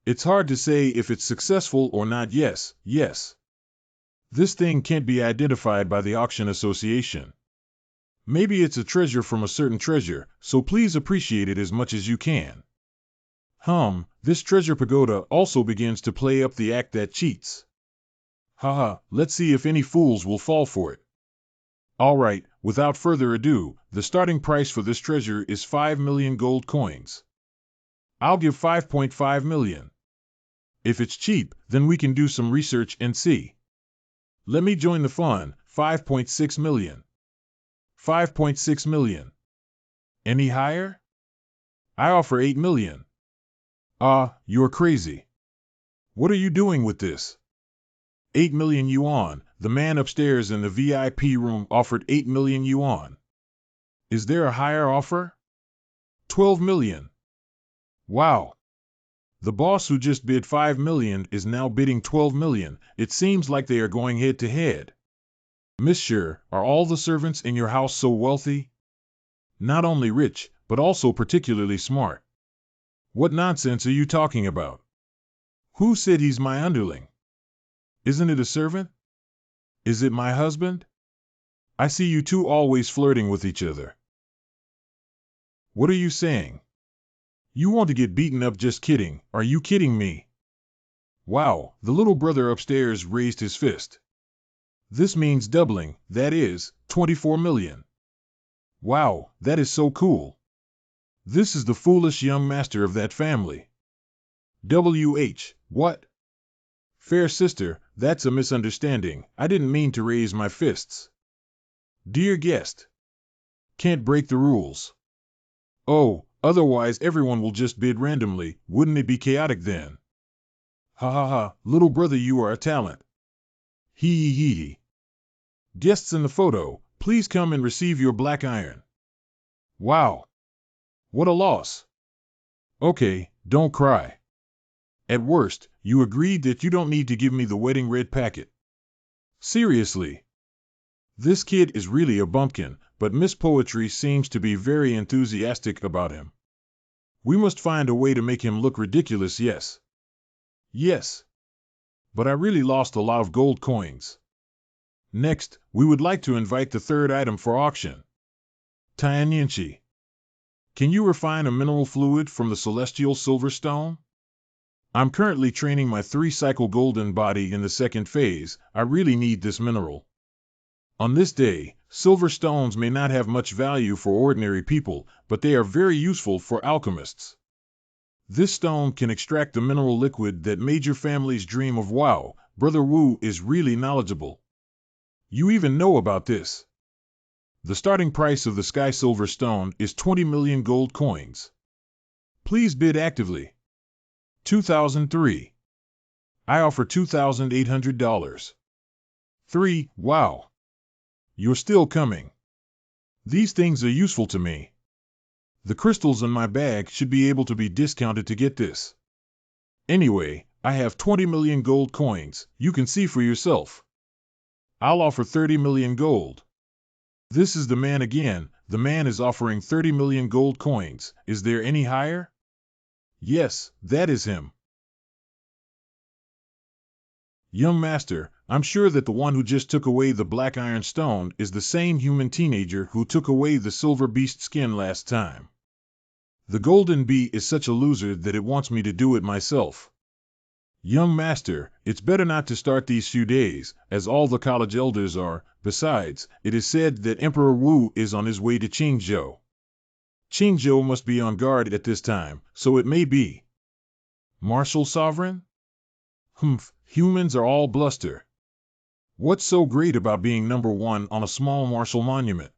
It's hard to say if it's successful or not. Yes. This thing can't be identified by the auction association. Maybe it's a treasure from a certain treasure, so please appreciate it as much as you can. This treasure pagoda also begins to play up the act that cheats. Haha, let's see if any fools will fall for it. Alright, without further ado, the starting price for this treasure is 5 million gold coins. I'll give 5.5 million. If it's cheap, then we can do some research and see. Let me join the fun. 5.6 million. 5.6 million. Any higher? I offer 8 million. You're crazy. What are you doing with this? 8 million yuan. The man upstairs in the VIP room offered 8 million yuan. Is there a higher offer? 12 million. Wow. The boss who just bid 5 million is now bidding 12 million. It seems like they are going head to head. Miss Sher, are all the servants in your house so wealthy? Not only rich, but also particularly smart. What nonsense are you talking about? Who said he's my underling? Isn't it a servant? Is it my husband? I see you two always flirting with each other. What are you saying? You want to get beaten up? Just kidding. Are you kidding me? Wow, the little brother upstairs raised his fist. This means doubling, that is, 24 million. Wow, that is so cool. This is the foolish young master of that family. WH, what? Fair sister, that's a misunderstanding. I didn't mean to raise my fists. Dear guest. Can't break the rules. Oh, otherwise everyone will just bid randomly. Wouldn't it be chaotic then? Ha ha ha, little brother, you are a talent. Hee hee hee. Guests in the photo, please come and receive your black iron. Wow. What a loss. Okay, don't cry. At worst, you agreed that you don't need to give me the wedding red packet. Seriously. This kid is really a bumpkin, but Miss Poetry seems to be very enthusiastic about him. We must find a way to make him look ridiculous, yes. Yes. But I really lost a lot of gold coins. Next, we would like to invite the third item for auction. Tianyanchi. Can you refine a mineral fluid from the celestial silver stone? I'm currently training my 3-cycle golden body in the second phase. I really need this mineral. On this day, silver stones may not have much value for ordinary people, but they are very useful for alchemists. This stone can extract the mineral liquid that major families dream of. Wow, Brother Wu is really knowledgeable. You even know about this. The starting price of the Sky Silver Stone is 20 million gold coins. Please bid actively. 2003. I offer $2,800. 3. Wow. You're still coming. These things are useful to me. The crystals in my bag should be able to be discounted to get this. Anyway, I have 20 million gold coins. You can see for yourself. I'll offer 30 million gold. This is the man again. The man is offering 30 million gold coins. Is there any higher? Yes, that is him. Young master, I'm sure that the one who just took away the black iron stone is the same human teenager who took away the silver beast skin last time. The golden bee is such a loser that it wants me to do it myself. Young master, it's better not to start these few days, as all the college elders are. Besides, it is said that Emperor Wu is on his way to Qingzhou. Qingzhou must be on guard at this time, so it may be. Martial sovereign? Humph, humans are all bluster. What's so great about being number one on a small martial monument?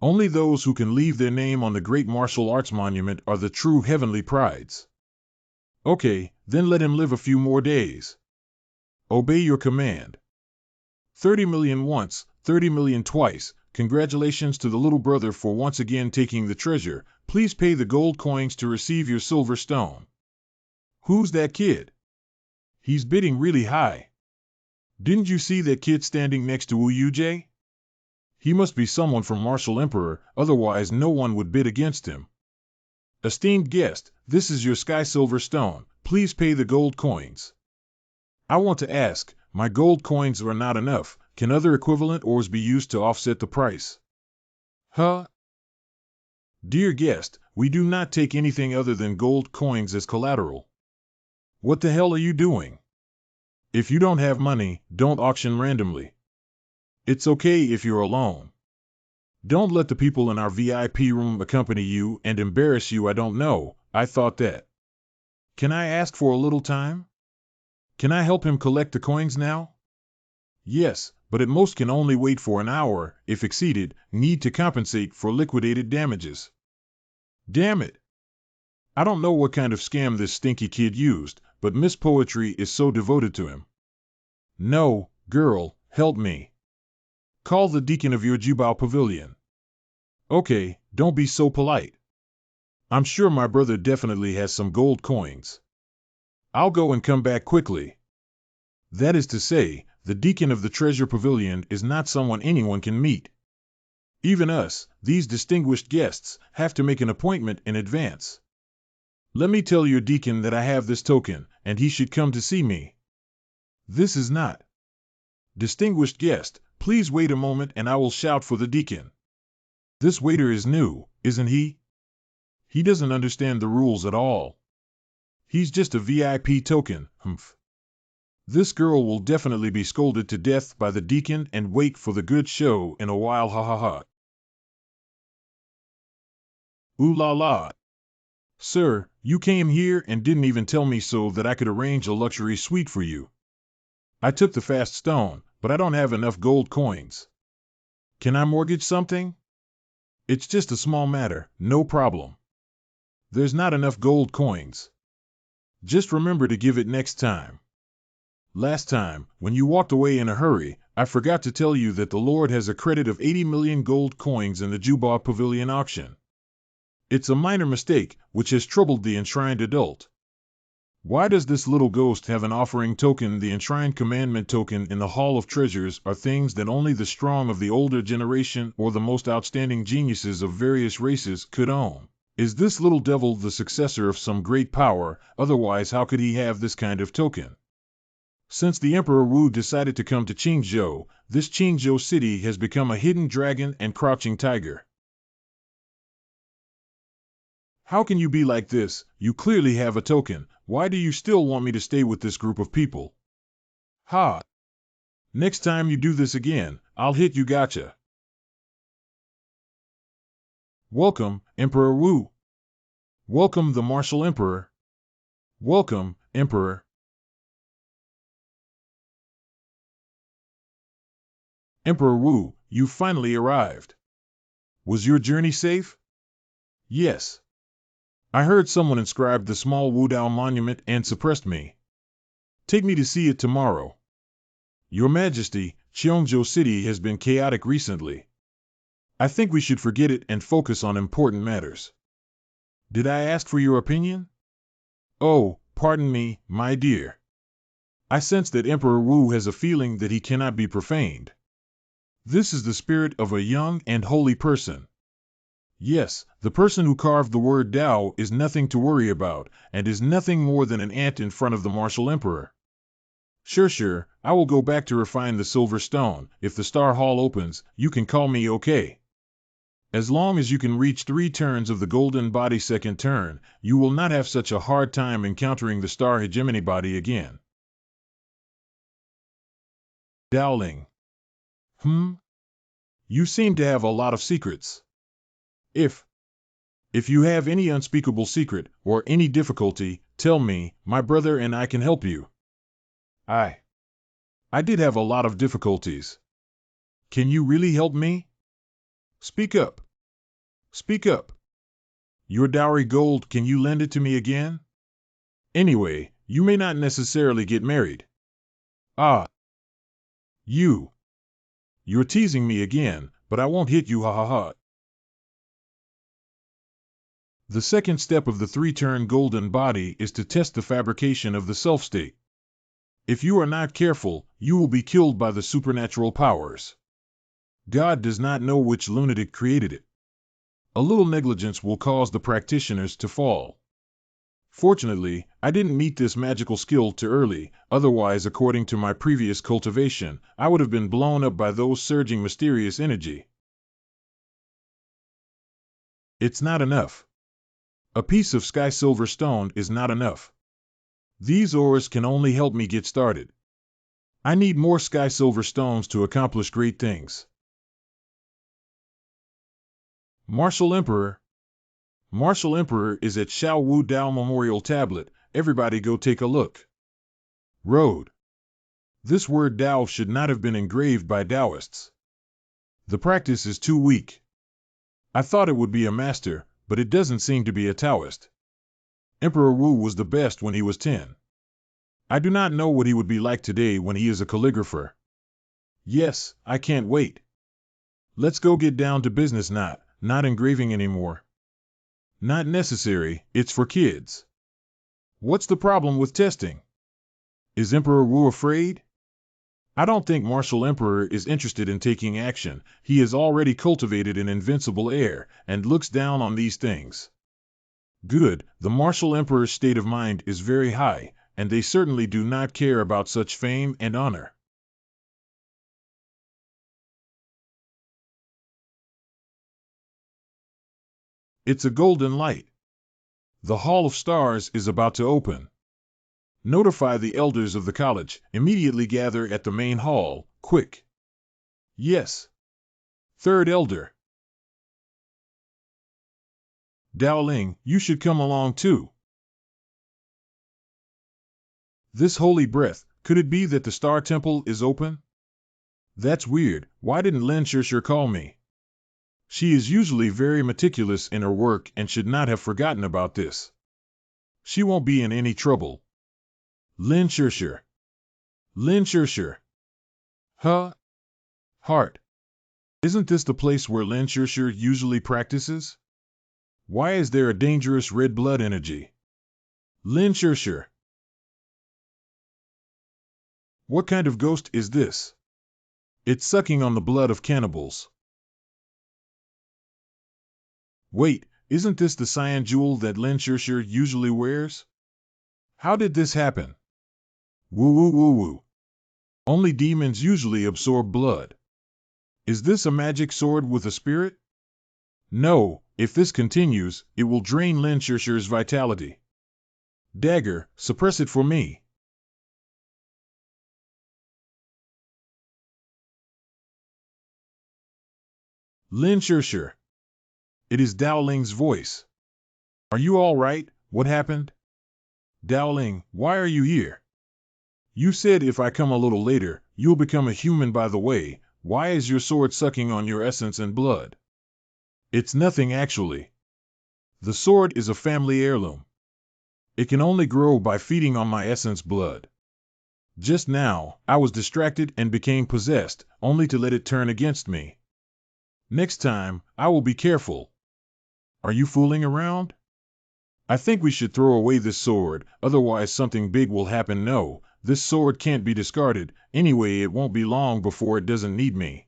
Only those who can leave their name on the great martial arts monument are the true heavenly prides. Okay, then let him live a few more days. Obey your command. 30 million once, 30 million twice. Congratulations to the little brother for once again taking the treasure. Please pay the gold coins to receive your silver stone. Who's that kid? He's bidding really high. Didn't you see that kid standing next to Wu Yujie? He must be someone from Martial Emperor, otherwise no one would bid against him. Esteemed guest, this is your Sky Silver Stone. Please pay the gold coins. I want to ask, my gold coins are not enough. Can other equivalent ores be used to offset the price? Huh? Dear guest, we do not take anything other than gold coins as collateral. What the hell are you doing? If you don't have money, don't auction randomly. It's okay if you're alone. Don't let the people in our VIP room accompany you and embarrass you. I don't know, I thought that. Can I ask for a little time? Can I help him collect the coins now? Yes, but at most can only wait for an hour. If exceeded, need to compensate for liquidated damages. Damn it. I don't know what kind of scam this stinky kid used, but Miss Poetry is so devoted to him. No, girl, help me. Call the deacon of your Jubao pavilion. Okay, don't be so polite. I'm sure my brother definitely has some gold coins. I'll go and come back quickly. That is to say, the deacon of the treasure pavilion is not someone anyone can meet. Even us, these distinguished guests, have to make an appointment in advance. Let me tell your deacon that I have this token, and he should come to see me. This is not. Distinguished guest, Please wait a moment and I will shout for the deacon. This waiter is new, isn't he? He doesn't understand the rules at all. He's just a VIP token, humph. This girl will definitely be scolded to death by the deacon and wait for the good show in a while, ha ha ha. Ooh la la. Sir, you came here and didn't even tell me so that I could arrange a luxury suite for you. I took the fast stone, but I don't have enough gold coins. Can I mortgage something? It's just a small matter, no problem. There's not enough gold coins. Just remember to give it next time. Last time, when you walked away in a hurry, I forgot to tell you that the Lord has a credit of 80 million gold coins in the Juba Pavilion auction. It's a minor mistake, which has troubled the enshrined adult. Why does this little ghost have an offering token? The enshrined commandment token in the Hall of Treasures are things that only the strong of the older generation or the most outstanding geniuses of various races could own. Is this little devil the successor of some great power? Otherwise, how could he have this kind of token? Since the Emperor Wu decided to come to Qingzhou, this Qingzhou city has become a hidden dragon and crouching tiger. How can you be like this? You clearly have a token. Why do you still want me to stay with this group of people? Ha! Next time you do this again, I'll hit you, gotcha. Welcome, Emperor Wu. Welcome, the Martial Emperor. Welcome, Emperor. Emperor Wu, you finally arrived. Was your journey safe? Yes. I heard someone inscribed the small Wudao monument and suppressed me. Take me to see it tomorrow. Your Majesty, Cheongzhou City has been chaotic recently. I think we should forget it and focus on important matters. Did I ask for your opinion? Oh, pardon me, my dear. I sense that Emperor Wu has a feeling that he cannot be profaned. This is the spirit of a young and holy person. Yes, the person who carved the word Dao is nothing to worry about, and is nothing more than an ant in front of the Martial Emperor. Sure, I will go back to refine the silver stone. If the Star Hall opens, you can call me okay. As long as you can reach 3 turns of the golden body second turn, you will not have such a hard time encountering the star hegemony body again. Dowling. You seem to have a lot of secrets. If you have any unspeakable secret, or any difficulty, tell me, my brother and I can help you. I did have a lot of difficulties. Can you really help me? Speak up. Speak up. Your dowry gold, can you lend it to me again? Anyway, you may not necessarily get married. Ah. You're teasing me again, but I won't hit you, ha ha ha. The second step of the 3-turn golden body is to test the fabrication of the self-state. If you are not careful, you will be killed by the supernatural powers. God does not know which lunatic created it. A little negligence will cause the practitioners to fall. Fortunately, I didn't meet this magical skill too early, otherwise, according to my previous cultivation, I would have been blown up by those surging mysterious energy. It's not enough. A piece of sky silver stone is not enough. These ores can only help me get started. I need more sky silver stones to accomplish great things. Martial Emperor. Martial Emperor is at Xiao Wu Dao Memorial Tablet. Everybody go take a look. Road. This word Dao should not have been engraved by Taoists. The practice is too weak. I thought it would be a master, but it doesn't seem to be a Taoist. Emperor Wu was the best when he was 10. I do not know what he would be like today when he is a calligrapher. Yes, I can't wait. Let's go get down to business. Not engraving anymore. Not necessary, it's for kids. What's the problem with testing? Is Emperor Wu afraid? I don't think Martial Emperor is interested in taking action. He has already cultivated an invincible air, and looks down on these things. Good, the Martial Emperor's state of mind is very high, and they certainly do not care about such fame and honor. It's a golden light. The Hall of Stars is about to open. Notify the elders of the college. Immediately gather at the main hall, quick. Yes. Third elder. Dowling, you should come along too. This holy breath, could it be that the Star Temple is open? That's weird. Why didn't Lin Shirshir call me? She is usually very meticulous in her work and should not have forgotten about this. She won't be in any trouble. Lin Shirshir. Lin Shirshir. Huh? Heart. Isn't this the place where Lin Shirshir usually practices? Why is there a dangerous red blood energy? Lin Shirshir. What kind of ghost is this? It's sucking on the blood of cannibals. Wait, isn't this the cyan jewel that Lin Shirshir usually wears? How did this happen? Woo woo woo woo. Only demons usually absorb blood. Is this a magic sword with a spirit? No, if this continues, it will drain Lin Shirshir's vitality. Dagger, suppress it for me. Lin Shirshir. It is Dowling's voice. Are you all right? What happened? Dowling, why are you here? You said if I come a little later, you'll become a human. By the way, why is your sword sucking on your essence and blood? It's nothing actually. The sword is a family heirloom. It can only grow by feeding on my essence blood. Just now, I was distracted and became possessed, only to let it turn against me. Next time, I will be careful. Are you fooling around? I think we should throw away this sword, otherwise something big will happen. No, this sword can't be discarded. Anyway, it won't be long before it doesn't need me.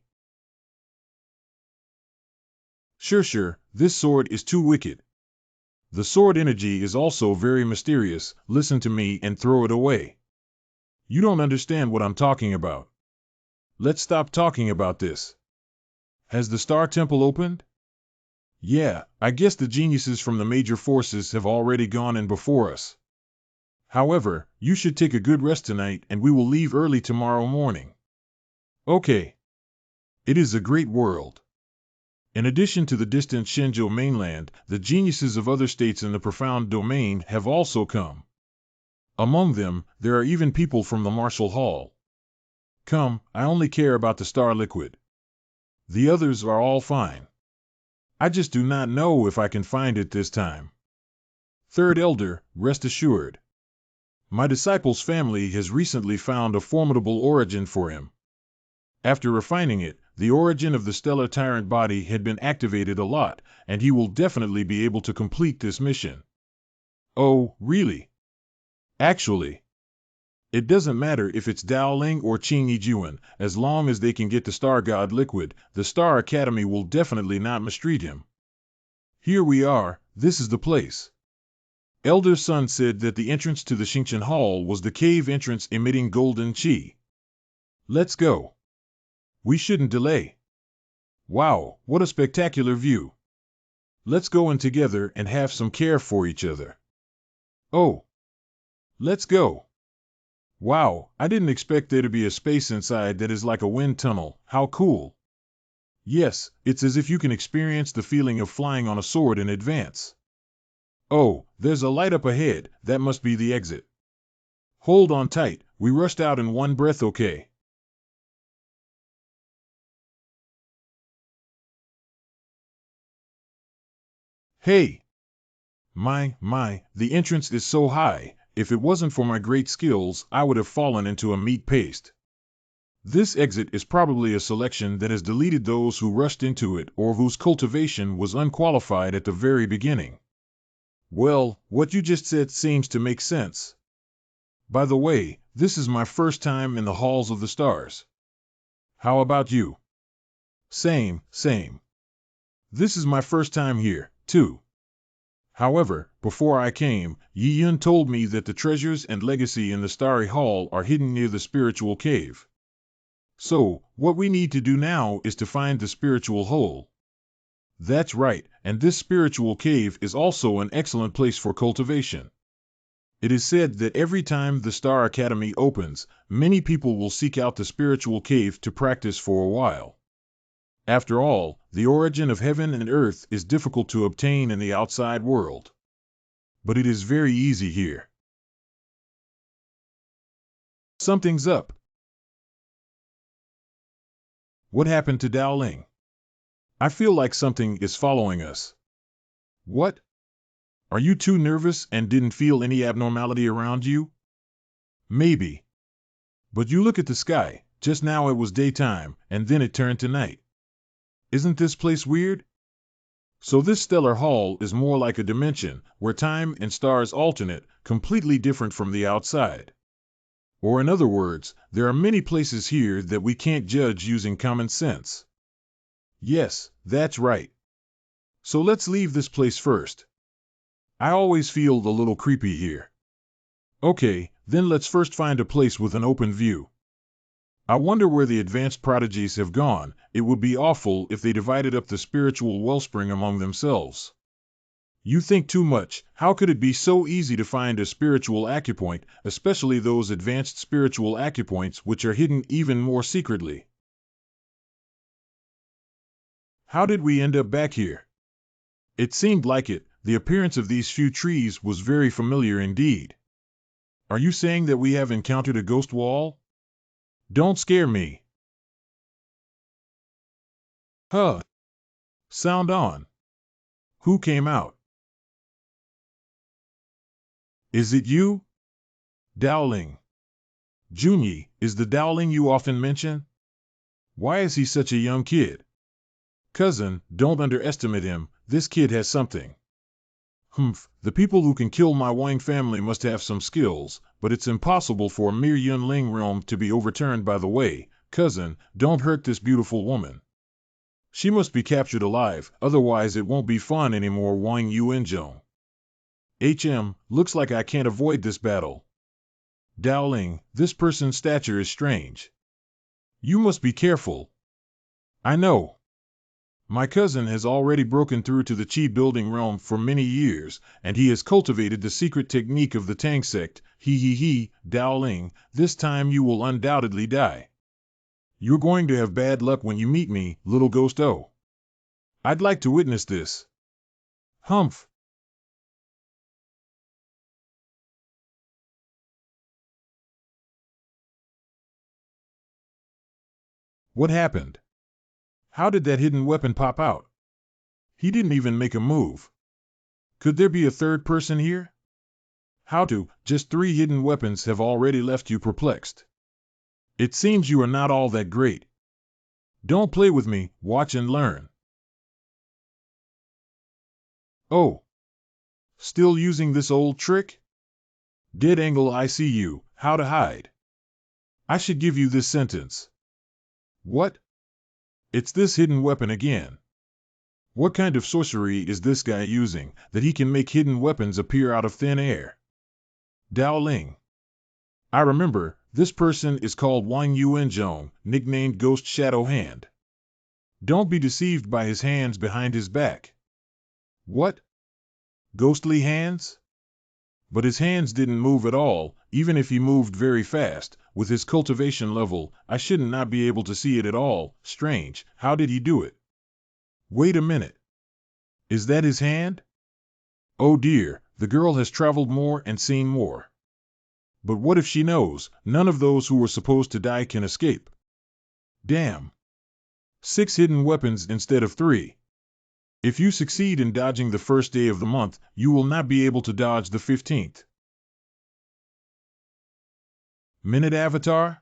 Shirshir, this sword is too wicked. The sword energy is also very mysterious. Listen to me and throw it away. You don't understand what I'm talking about. Let's stop talking about this. Has the Star Temple opened? Yeah, I guess the geniuses from the major forces have already gone in before us. However, you should take a good rest tonight and we will leave early tomorrow morning. Okay. It is a great world. In addition to the distant Shenzhou mainland, the geniuses of other states in the profound domain have also come. Among them, there are even people from the Martial Hall. Come, I only care about the star liquid. The others are all fine. I just do not know if I can find it this time. Third elder, rest assured. My disciple's family has recently found a formidable origin for him. After refining it, the origin of the stellar tyrant body had been activated a lot, and he will definitely be able to complete this mission. Oh, really? Actually, it doesn't matter if it's Dowling or Qing Yijuan, as long as they can get the Star God liquid, the Star Academy will definitely not mistreat him. Here we are, this is the place. Elder Sun said that the entrance to the Xingqian Hall was the cave entrance emitting golden qi. Let's go. We shouldn't delay. Wow, what a spectacular view. Let's go in together and have some care for each other. Oh. Let's go. Wow, I didn't expect there to be a space inside that is like a wind tunnel. How cool. Yes, it's as if you can experience the feeling of flying on a sword in advance. Oh, there's a light up ahead. That must be the exit. Hold on tight. We rushed out in one breath, okay? Hey! My, the entrance is so high. If it wasn't for my great skills, I would have fallen into a meat paste. This exit is probably a selection that has deleted those who rushed into it or whose cultivation was unqualified at the very beginning. Well, what you just said seems to make sense. By the way, this is my first time in the Halls of the Stars. How about you? Same. This is my first time here, too. However, before I came, Yi Yun told me that the treasures and legacy in the Starry Hall are hidden near the spiritual cave. So, what we need to do now is to find the spiritual hole. That's right, and this spiritual cave is also an excellent place for cultivation. It is said that every time the Star Academy opens, many people will seek out the spiritual cave to practice for a while. After all, the origin of heaven and earth is difficult to obtain in the outside world. But it is very easy here. Something's up. What happened to Dao Ling? I feel like something is following us. What? Are you too nervous and didn't feel any abnormality around you? Maybe. But you look at the sky. Just now it was daytime, and then it turned to night. Isn't this place weird? So this stellar hall is more like a dimension, where time and stars alternate, completely different from the outside. Or in other words, there are many places here that we can't judge using common sense. Yes, that's right. So let's leave this place first. I always feel a little creepy here. Okay, then let's first find a place with an open view. I wonder where the advanced prodigies have gone. It would be awful if they divided up the spiritual wellspring among themselves. You think too much. How could it be so easy to find a spiritual acupoint, especially those advanced spiritual acupoints which are hidden even more secretly? How did we end up back here? It seemed like it. The appearance of these few trees was very familiar indeed. Are you saying that we have encountered a ghost wall? Don't scare me. Huh. Sound on. Who came out? Is it you? Dowling. Junyi, is the Dowling you often mention? Why is he such a young kid? Cousin, don't underestimate him. This kid has something. Humph, the people who can kill my Wang family must have some skills, but it's impossible for a mere Yunling realm to be overturned by the way. Cousin, don't hurt this beautiful woman. She must be captured alive, otherwise it won't be fun anymore. Wang Yuanzhong. Looks like I can't avoid this battle. Dowling, this person's stature is strange. You must be careful. I know. My cousin has already broken through to the Qi building realm for many years, and he has cultivated the secret technique of the Tang sect. Dowling, this time you will undoubtedly die. You're going to have bad luck when you meet me, little ghost O. I'd like to witness this. Humph. What happened? How did that hidden weapon pop out? He didn't even make a move. Could there be a third person here? How to? Just 3 hidden weapons have already left you perplexed. It seems you are not all that great. Don't play with me, watch and learn. Oh. Still using this old trick? Dead angle ICU, how to hide. I should give you this sentence. What? It's this hidden weapon again. What kind of sorcery is this guy using, that he can make hidden weapons appear out of thin air? Dowling. I remember, this person is called Wang Yuanzhong, nicknamed Ghost Shadow Hand. Don't be deceived by his hands behind his back. What? Ghostly hands? But his hands didn't move at all, even if he moved very fast. With his cultivation level, I should not be able to see it at all. Strange, how did he do it? Wait a minute. Is that his hand? Oh dear, the girl has traveled more and seen more. But what if she knows? None of those who were supposed to die can escape. Damn. 6 hidden weapons instead of 3. If you succeed in dodging the first day of the month, you will not be able to dodge the 15th. Minute Avatar?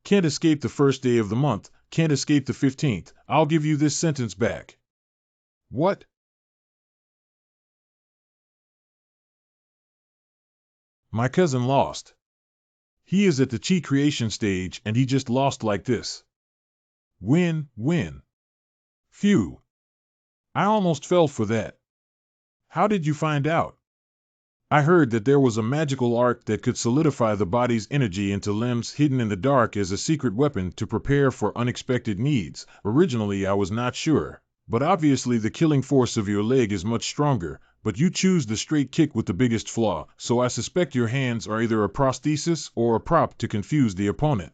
Can't escape the first day of the month, can't escape the 15th. I'll give you this sentence back. What? My cousin lost. He is at the Qi creation stage and he just lost like this. Win. Phew. I almost fell for that. How did you find out? I heard that there was a magical art that could solidify the body's energy into limbs hidden in the dark as a secret weapon to prepare for unexpected needs. Originally I was not sure, But obviously the killing force of your leg is much stronger, but you choose the straight kick with the biggest flaw, so I suspect your hands are either a prosthesis or a prop to confuse the opponent.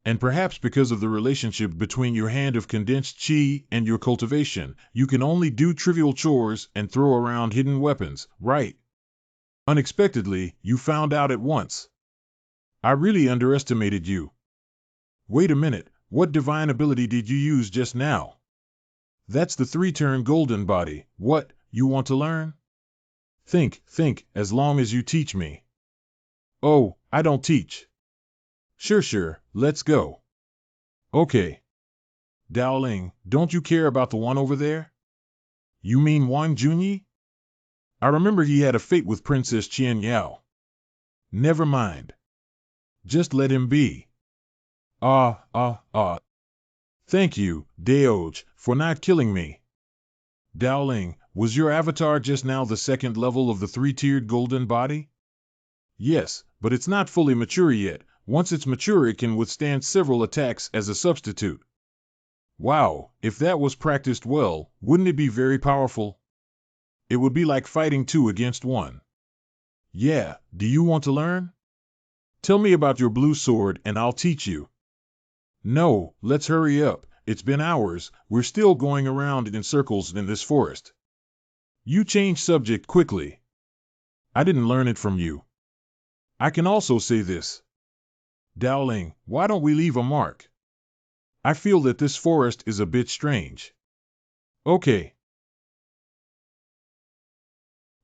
And perhaps because of the relationship between your hand of condensed chi and your cultivation, you can only do trivial chores and throw around hidden weapons, right? Unexpectedly, you found out at once. I really underestimated you. Wait a minute, what divine ability did you use just now? That's the 3-turn golden body. What, you want to learn? Think, as long as you teach me. Oh, I don't teach. Sure, let's go. Okay. Dowling, don't you care about the one over there? You mean Wang Junyi? I remember he had a fate with Princess Qian Yao. Never mind. Just let him be. Thank you, Daoj, for not killing me. Dowling, was your avatar just now the second level of the 3-tiered golden body? Yes, but it's not fully mature yet. Once it's mature, it can withstand several attacks as a substitute. Wow, if that was practiced well, wouldn't it be very powerful? It would be like fighting 2 against 1. Yeah, do you want to learn? Tell me about your blue sword and I'll teach you. No, let's hurry up. It's been hours, we're still going around in circles in this forest. You change subject quickly. I didn't learn it from you. I can also say this. Dowling, why don't we leave a mark? I feel that this forest is a bit strange. Okay.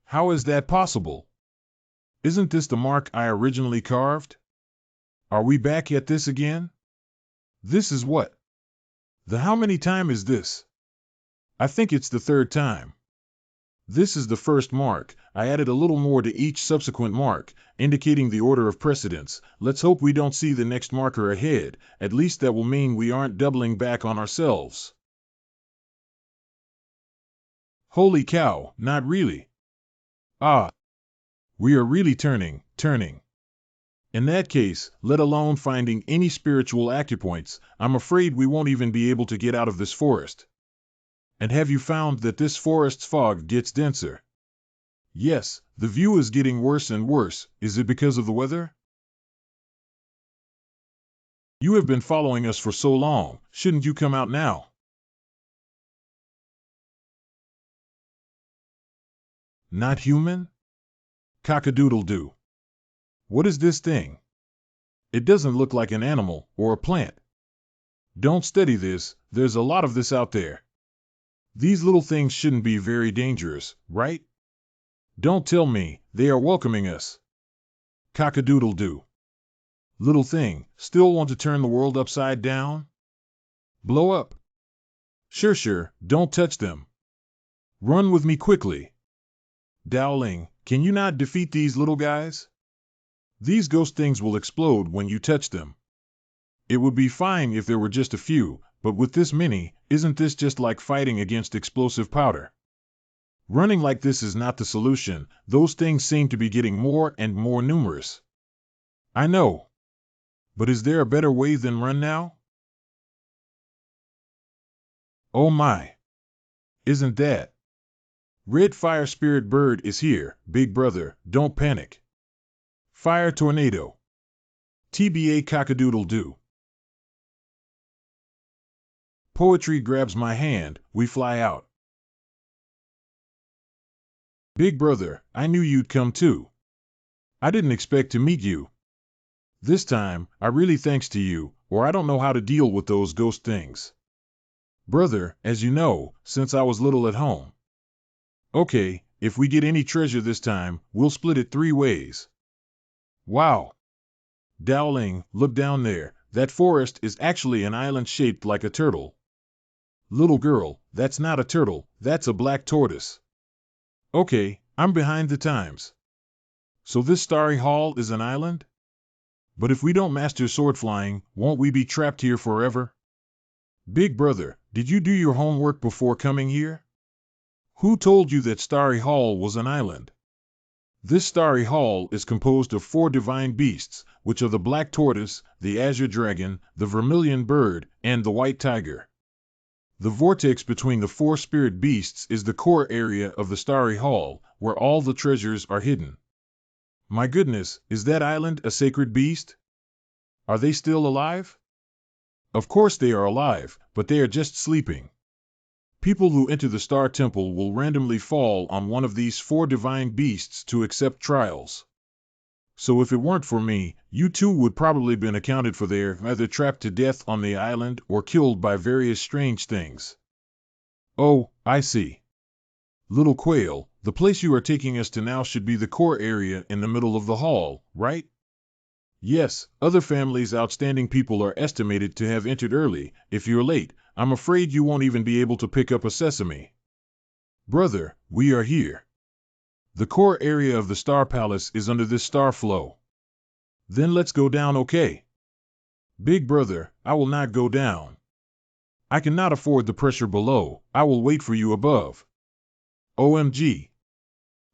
How is that possible? Isn't this the mark I originally carved? Are we back at this again? This is what? How many time is this? I think it's the 3rd time. This is the first mark. I added a little more to each subsequent mark, indicating the order of precedence. Let's hope we don't see the next marker ahead. At least that will mean we aren't doubling back on ourselves. Holy cow, not really. We are really turning. In that case, let alone finding any spiritual acupoints, I'm afraid we won't even be able to get out of this forest. And have you found that this forest's fog gets denser? Yes, the view is getting worse and worse. Is it because of the weather? You have been following us for so long, shouldn't you come out now? Not human? Cock-a-doodle-doo. What is this thing? It doesn't look like an animal or a plant. Don't study this, there's a lot of this out there. These little things shouldn't be very dangerous, right? Don't tell me, they are welcoming us. Cock-a-doodle-doo. Little thing, still want to turn the world upside down? Blow up. Sure, don't touch them. Run with me quickly. Dowling, can you not defeat these little guys? These ghost things will explode when you touch them. It would be fine if there were just a few, but with this many, isn't this just like fighting against explosive powder? Running like this is not the solution. Those things seem to be getting more and more numerous. I know. But is there a better way than run now? Oh my. Isn't that? Red Fire Spirit Bird is here, big brother, don't panic. Fire Tornado. TBA Cock-a-doodle-doo. Poetry grabs my hand, we fly out. Big brother, I knew you'd come too. I didn't expect to meet you. This time, I really thanks to you, or I don't know how to deal with those ghost things. Brother, as you know, since I was little at home. Okay, if we get any treasure this time, we'll split it 3 ways. Wow. Dowling, look down there, that forest is actually an island shaped like a turtle. Little girl, that's not a turtle, that's a black tortoise. Okay, I'm behind the times. So this starry hall is an island? But if we don't master sword flying, won't we be trapped here forever? Big brother, did you do your homework before coming here? Who told you that Starry Hall was an island? This Starry Hall is composed of 4 divine beasts, which are the black tortoise, the azure dragon, the vermilion bird, and the white tiger. The vortex between the four spirit beasts is the core area of the Starry Hall, where all the treasures are hidden. My goodness, is that island a sacred beast? Are they still alive? Of course they are alive, but they are just sleeping. People who enter the Star Temple will randomly fall on one of these four divine beasts to accept trials. So if it weren't for me, you too would probably been accounted for there, either trapped to death on the island or killed by various strange things. Oh, I see. Little Quail, the place you are taking us to now should be the core area in the middle of the hall, right? Yes, other families' outstanding people are estimated to have entered early. If you're late, I'm afraid you won't even be able to pick up a sesame. Brother, we are here. The core area of the Star Palace is under this star flow. Then let's go down, okay? Big brother, I will not go down. I cannot afford the pressure below. I will wait for you above. OMG.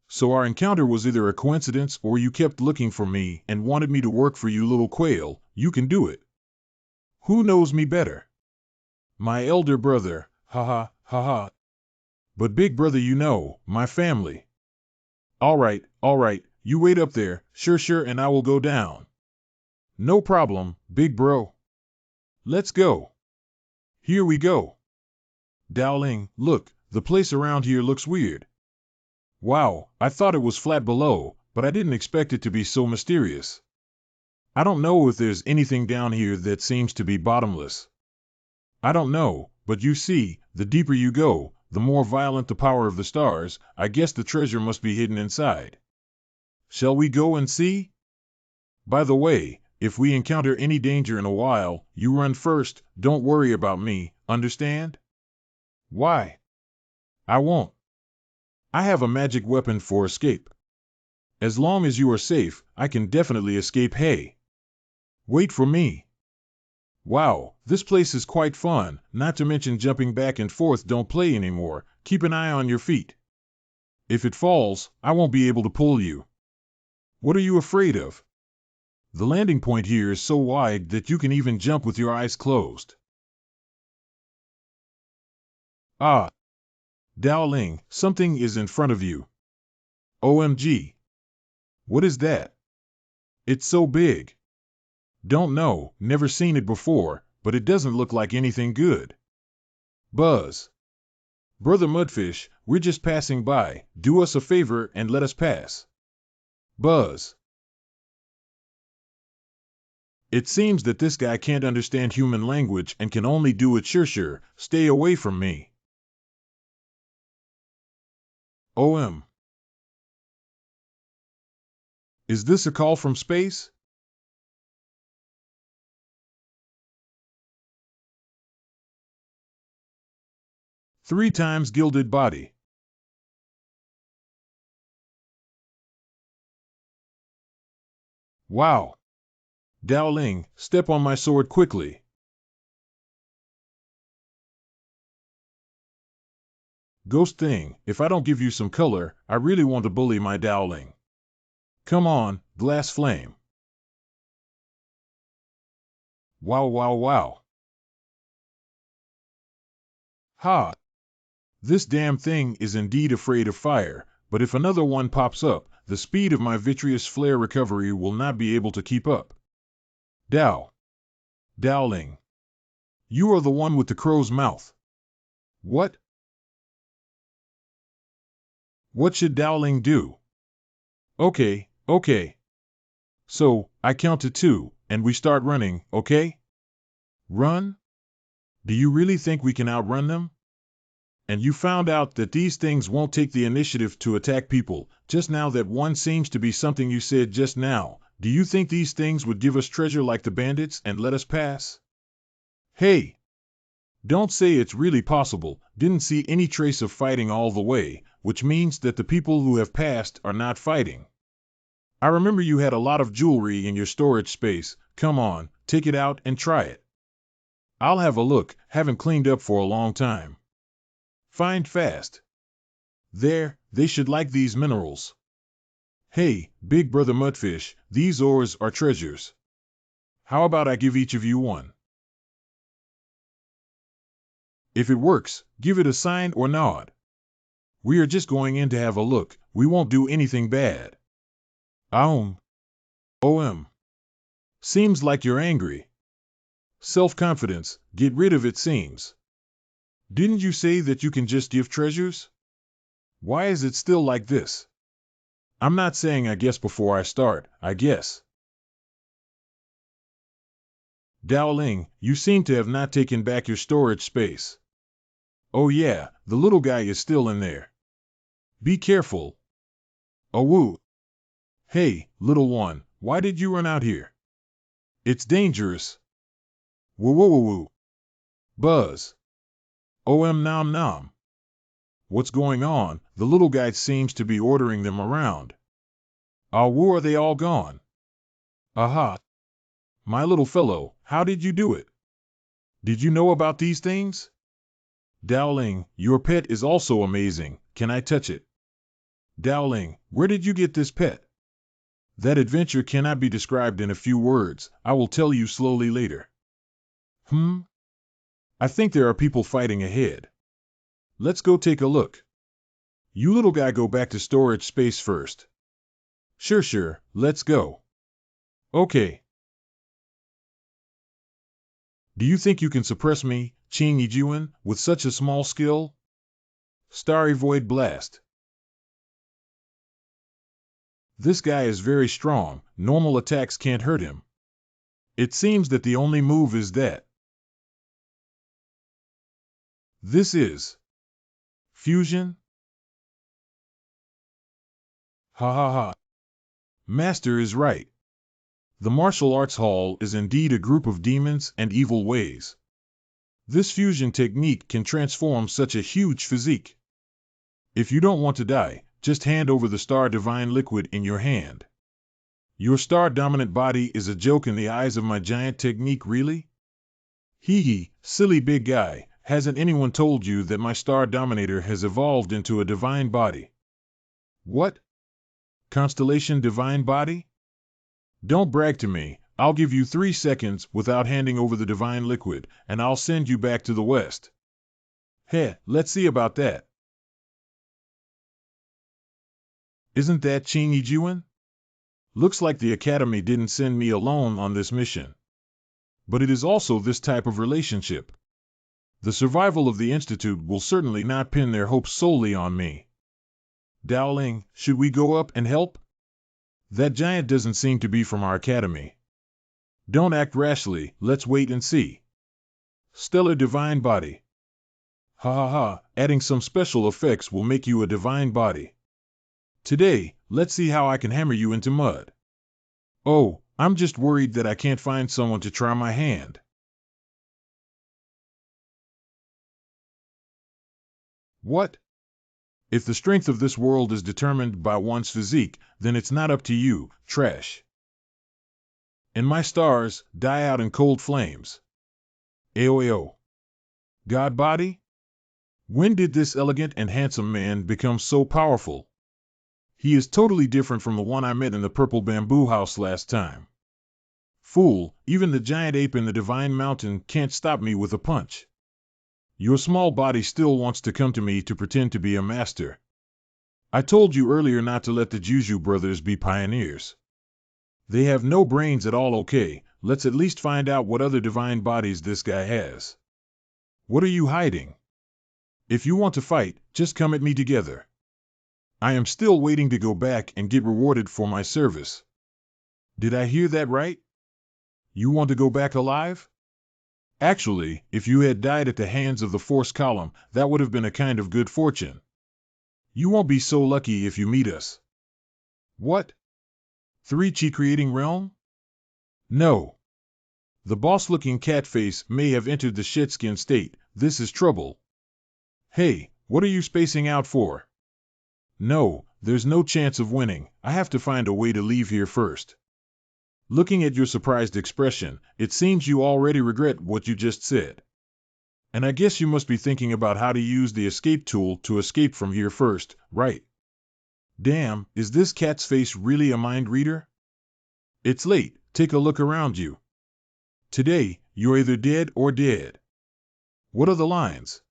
So our encounter was either a coincidence or you kept looking for me and wanted me to work for you, little quail. You can do it. Who knows me better? My elder brother, haha, haha. But big brother, you know, my family. All right, you wait up there, sure, and I will go down. No problem, big bro. Let's go. Here we go. Dowling, look, the place around here looks weird. Wow, I thought it was flat below, but I didn't expect it to be so mysterious. I don't know if there's anything down here that seems to be bottomless. I don't know, but you see, the deeper you go, the more violent the power of the stars. I guess the treasure must be hidden inside. Shall we go and see? By the way, if we encounter any danger in a while, you run first. Don't worry about me, understand? Why? I won't. I have a magic weapon for escape. As long as you are safe, I can definitely escape. Hey, wait for me. Wow, this place is quite fun, not to mention jumping back and forth. Don't play anymore. Keep an eye on your feet. If it falls, I won't be able to pull you. What are you afraid of? The landing point here is so wide that you can even jump with your eyes closed. Ah, Dowling, something is in front of you. OMG. What is that? It's so big. Don't know, never seen it before, but it doesn't look like anything good. Buzz. Brother Mudfish, we're just passing by. Do us a favor and let us pass. Buzz. It seems that this guy can't understand human language and can only do it. Sure, stay away from me. OM. Is this a call from space? Three times gilded body. Wow. Dowling, step on my sword quickly. Ghost thing, if I don't give you some color, I really want to bully my Dowling. Come on, glass flame. Wow. Ha! This damn thing is indeed afraid of fire, but if another one pops up, the speed of my vitreous flare recovery will not be able to keep up. Dowling. You are the one with the crow's mouth. What? What should Dowling do? Okay. So, I count to 2, and we start running, okay? Run? Do you really think we can outrun them? And you found out that these things won't take the initiative to attack people. Just now that one seems to be something you said just now. Do you think these things would give us treasure like the bandits and let us pass? Hey! Don't say it's really possible. Didn't see any trace of fighting all the way, which means that the people who have passed are not fighting. I remember you had a lot of jewelry in your storage space. Come on, take it out and try it. I'll have a look. Haven't cleaned up for a long time. Find fast. There, they should like these minerals. Hey, big brother Mudfish, these ores are treasures. How about I give each of you one? If it works, give it a sign or nod. We are just going in to have a look. We won't do anything bad. OM. Seems like you're angry. Self-confidence, get rid of it seems. Didn't you say that you can just give treasures? Why is it still like this? I'm not saying I guess before I start, I guess. Dowling, you seem to have not taken back your storage space. Oh yeah, the little guy is still in there. Be careful. Oh woo. Hey, little one, why did you run out here? It's dangerous. Woo woo woo woo. Buzz. OM nom nom. What's going on? The little guy seems to be ordering them around. Where are they all gone? Aha. My little fellow, how did you do it? Did you know about these things? Dowling, your pet is also amazing. Can I touch it? Dowling, where did you get this pet? That adventure cannot be described in a few words. I will tell you slowly later. I think there are people fighting ahead. Let's go take a look. You little guy go back to storage space first. Sure, let's go. Okay. Do you think you can suppress me, Ching Yijuan, with such a small skill? Starry Void Blast. This guy is very strong, normal attacks can't hurt him. It seems that the only move is that. This is fusion? Ha ha ha. Master is right. The martial arts hall is indeed a group of demons and evil ways. This fusion technique can transform such a huge physique. If you don't want to die, just hand over the star divine liquid in your hand. Your star dominant body is a joke in the eyes of my giant technique, really? Hee hee, silly big guy, hasn't anyone told you that my star dominator has evolved into a divine body? What? Constellation divine body? Don't brag to me. I'll give you 3 seconds without handing over the divine liquid, and I'll send you back to the West. Heh, let's see about that. Isn't that Ching Yijuan? Looks like the Academy didn't send me alone on this mission. But it is also this type of relationship. The survival of the Institute will certainly not pin their hopes solely on me. Dowling, should we go up and help? That giant doesn't seem to be from our academy. Don't act rashly, let's wait and see. Stellar divine body. Ha ha ha, adding some special effects will make you a divine body. Today, let's see how I can hammer you into mud. Oh, I'm just worried that I can't find someone to try my hand. What? If the strength of this world is determined by one's physique, then it's not up to you, trash. And my stars die out in cold flames. Aoao. God body? When did this elegant and handsome man become so powerful? He is totally different from the one I met in the purple bamboo house last time. Fool, even the giant ape in the divine mountain can't stop me with a punch. Your small body still wants to come to me to pretend to be a master. I told you earlier not to let the Juju brothers be pioneers. They have no brains at all. Okay, let's at least find out what other divine bodies this guy has. What are you hiding? If you want to fight, just come at me together. I am still waiting to go back and get rewarded for my service. Did I hear that right? You want to go back alive? Actually, if you had died at the hands of the Force Column, that would have been a kind of good fortune. You won't be so lucky if you meet us. What? 3 Chi creating realm? No. The boss-looking catface may have entered the shitskin state. This is trouble. Hey, what are you spacing out for? No, there's no chance of winning. I have to find a way to leave here first. Looking at your surprised expression, it seems you already regret what you just said. And I guess you must be thinking about how to use the escape tool to escape from here first, right? Damn, is this cat's face really a mind reader? It's late, take a look around you. Today, you're either dead or dead. What are the lines?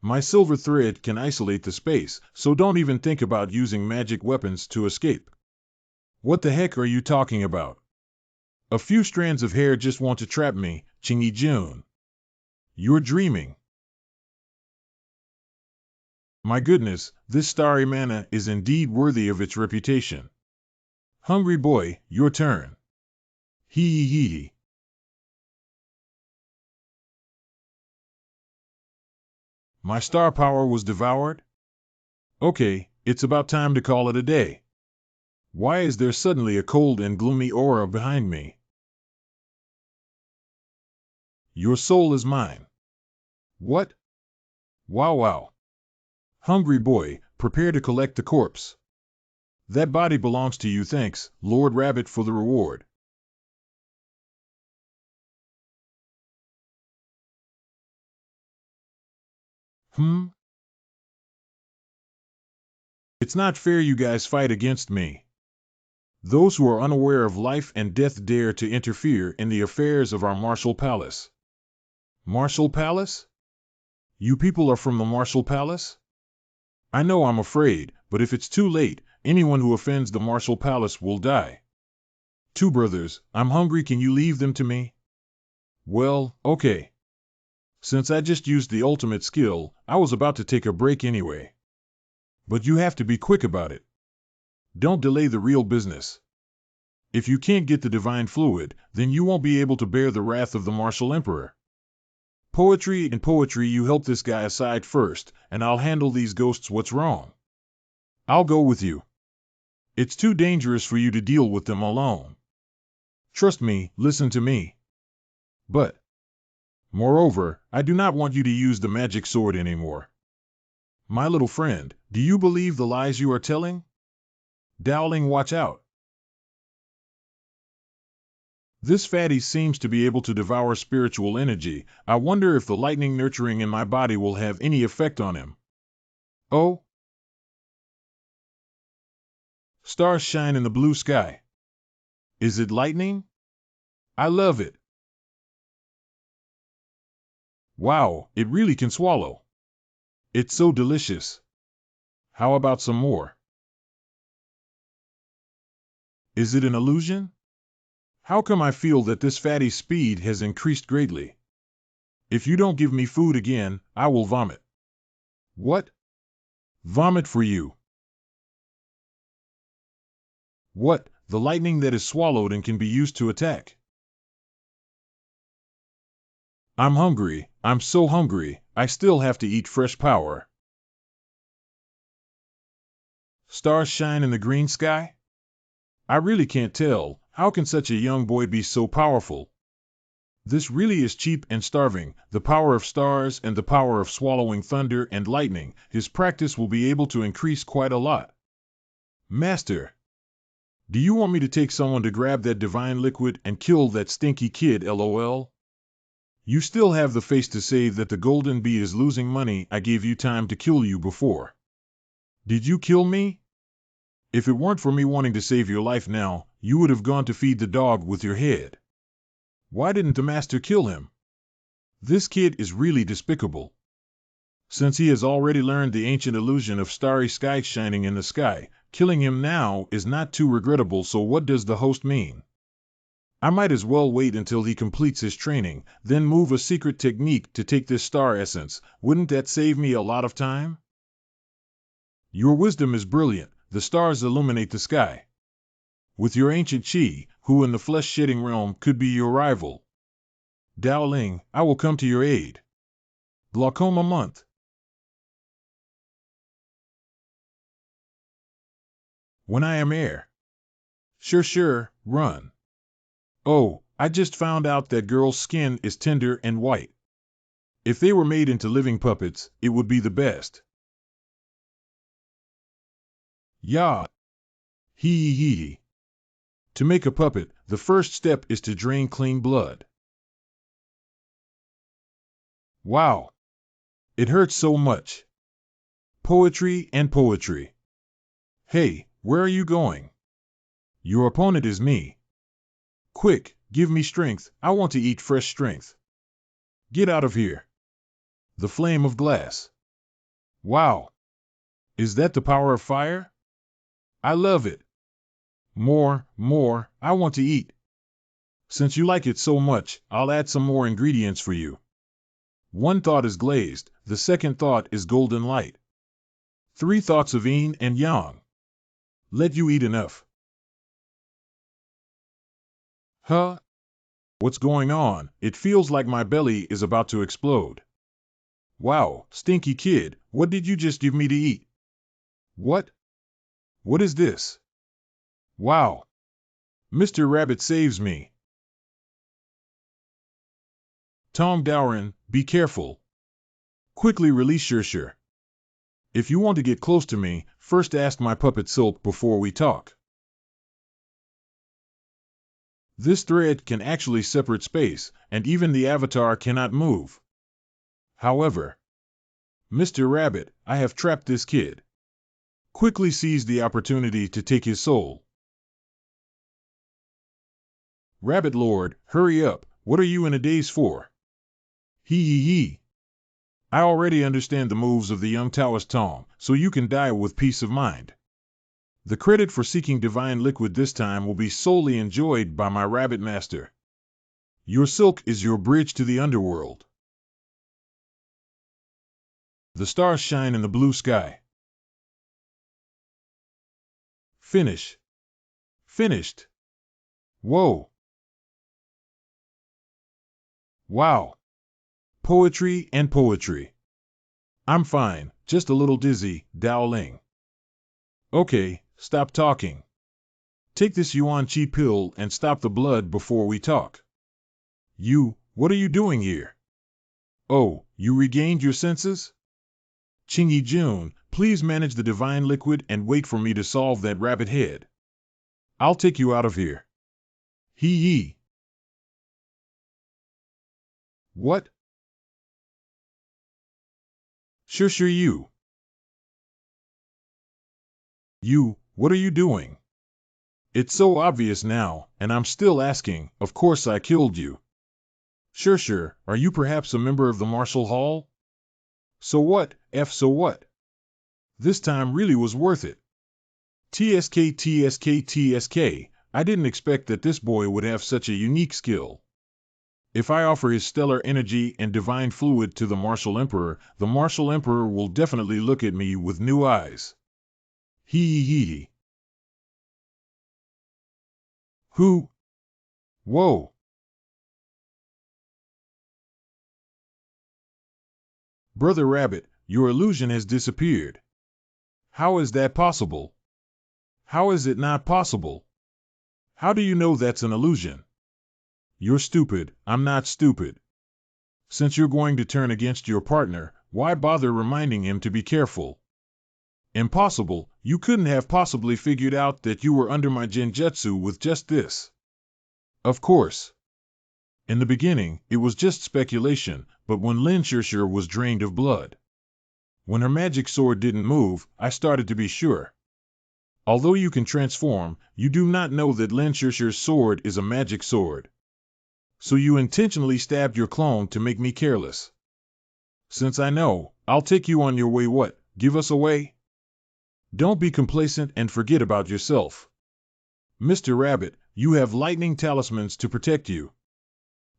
My silver thread can isolate the space, so don't even think about using magic weapons to escape. What the heck are you talking about? A few strands of hair just want to trap me, Chingy Jun. You're dreaming. My goodness, this starry manna is indeed worthy of its reputation. Hungry boy, your turn. Hee hee hee. My star power was devoured? Okay, it's about time to call it a day. Why is there suddenly a cold and gloomy aura behind me? Your soul is mine. What? Wow wow. Hungry boy, prepare to collect the corpse. That body belongs to you, thanks, Lord Rabbit, for the reward. It's not fair you guys fight against me. Those who are unaware of life and death dare to interfere in the affairs of our Martial Palace. Martial Palace? You people are from the Martial Palace? I know I'm afraid, but if it's too late, anyone who offends the Martial Palace will die. Two brothers, I'm hungry, can you leave them to me? Well, okay. Since I just used the ultimate skill, I was about to take a break anyway. But you have to be quick about it. Don't delay the real business. If you can't get the divine fluid, then you won't be able to bear the wrath of the Martial Emperor. Poetry and poetry, you help this guy aside first, and I'll handle these ghosts. What's wrong? I'll go with you. It's too dangerous for you to deal with them alone. Trust me, listen to me. But, moreover, I do not want you to use the magic sword anymore. My little friend, do you believe the lies you are telling? Dowling, watch out. This fatty seems to be able to devour spiritual energy. I wonder if the lightning nurturing in my body will have any effect on him. Oh? Stars shine in the blue sky. Is it lightning? I love it. Wow, it really can swallow. It's so delicious. How about some more? Is it an illusion? How come I feel that this fatty's speed has increased greatly? If you don't give me food again, I will vomit. What? Vomit for you. What? The lightning that is swallowed and can be used to attack. I'm hungry. I'm so hungry. I still have to eat fresh power. Stars shine in the green sky? I really can't tell. How can such a young boy be so powerful? This really is cheap and starving. The power of stars and the power of swallowing thunder and lightning. His practice will be able to increase quite a lot. Master, do you want me to take someone to grab that divine liquid and kill that stinky kid, lol? You still have the face to say that the golden bee is losing money. I gave you time to kill you before. Did you kill me? If it weren't for me wanting to save your life now, you would have gone to feed the dog with your head. Why didn't the master kill him? This kid is really despicable. Since he has already learned the ancient illusion of starry sky shining in the sky, killing him now is not too regrettable. So what does the host mean? I might as well wait until he completes his training, then move a secret technique to take this star essence. Wouldn't that save me a lot of time? Your wisdom is brilliant. The stars illuminate the sky. With your ancient chi, who in the flesh-shedding realm could be your rival. Dowling, I will come to your aid. Glaucoma month. When I am heir. Sure, run. Oh, I just found out that girls' skin is tender and white. If they were made into living puppets, it would be the best. Yeah. Hee. To make a puppet, the first step is to drain clean blood. Wow. It hurts so much. Poetry and poetry. Hey, where are you going? Your opponent is me. Quick, give me strength. I want to eat fresh strength. Get out of here. The flame of glass. Wow. Is that the power of fire? I love it. More, I want to eat. Since you like it so much, I'll add some more ingredients for you. One thought is glazed, the second thought is golden light. 3 thoughts of yin and yang. Let you eat enough. Huh? What's going on? It feels like my belly is about to explode. Wow, stinky kid, what did you just give me to eat? What? What is this? Wow. Mr. Rabbit saves me. Tom Dowrin, be careful. Quickly release Shir. If you want to get close to me, first ask my puppet Silk before we talk. This thread can actually separate space, and even the avatar cannot move. However, Mr. Rabbit, I have trapped this kid. Quickly seize the opportunity to take his soul. Rabbit Lord, hurry up, what are you in a daze for? Hee. I already understand the moves of the young Taoist Tom, so you can die with peace of mind. The credit for seeking divine liquid this time will be solely enjoyed by my rabbit master. Your silk is your bridge to the underworld. The stars shine in the blue sky. Finished. Whoa. Wow. Poetry and poetry. I'm fine, just a little dizzy, Dowling. Okay, stop talking. Take this Yuan Qi pill and stop the blood before we talk. What are you doing here? Oh, you regained your senses? Qingyi Jun, please manage the divine liquid and wait for me to solve that rabbit head. I'll take you out of here. Hee. What? Sure, you. What are you doing? It's so obvious now, and I'm still asking, of course I killed you. Sure, are you perhaps a member of the Martial Hall? So what, so what? This time really was worth it. TSK, I didn't expect that this boy would have such a unique skill. If I offer his stellar energy and divine fluid to the Martial Emperor will definitely look at me with new eyes. Hee. Who? Whoa. Brother Rabbit, your illusion has disappeared. How is that possible? How is it not possible? How do you know that's an illusion? You're stupid, I'm not stupid. Since you're going to turn against your partner, why bother reminding him to be careful? Impossible, you couldn't have possibly figured out that you were under my genjutsu with just this. Of course. In the beginning, it was just speculation, but when Lin Shir was drained of blood. When her magic sword didn't move, I started to be sure. Although you can transform, you do not know that Lin Shir's sword is a magic sword. So you intentionally stabbed your clone to make me careless. Since I know, I'll take you on your way. What, give us away? Don't be complacent and forget about yourself. Mr. Rabbit, you have lightning talismans to protect you.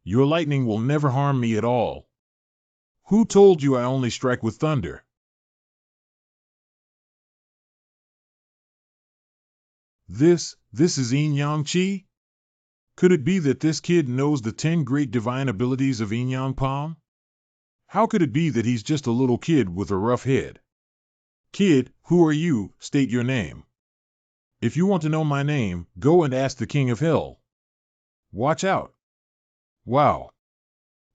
Your lightning will never harm me at all. Who told you I only strike with thunder? This is Yin Yang Qi? Could it be that this kid knows the 10 great divine abilities of Yin Yang Palm? How could it be that he's just a little kid with a rough head? Kid, who are you? State your name. If you want to know my name, go and ask the King of Hell. Watch out. Wow.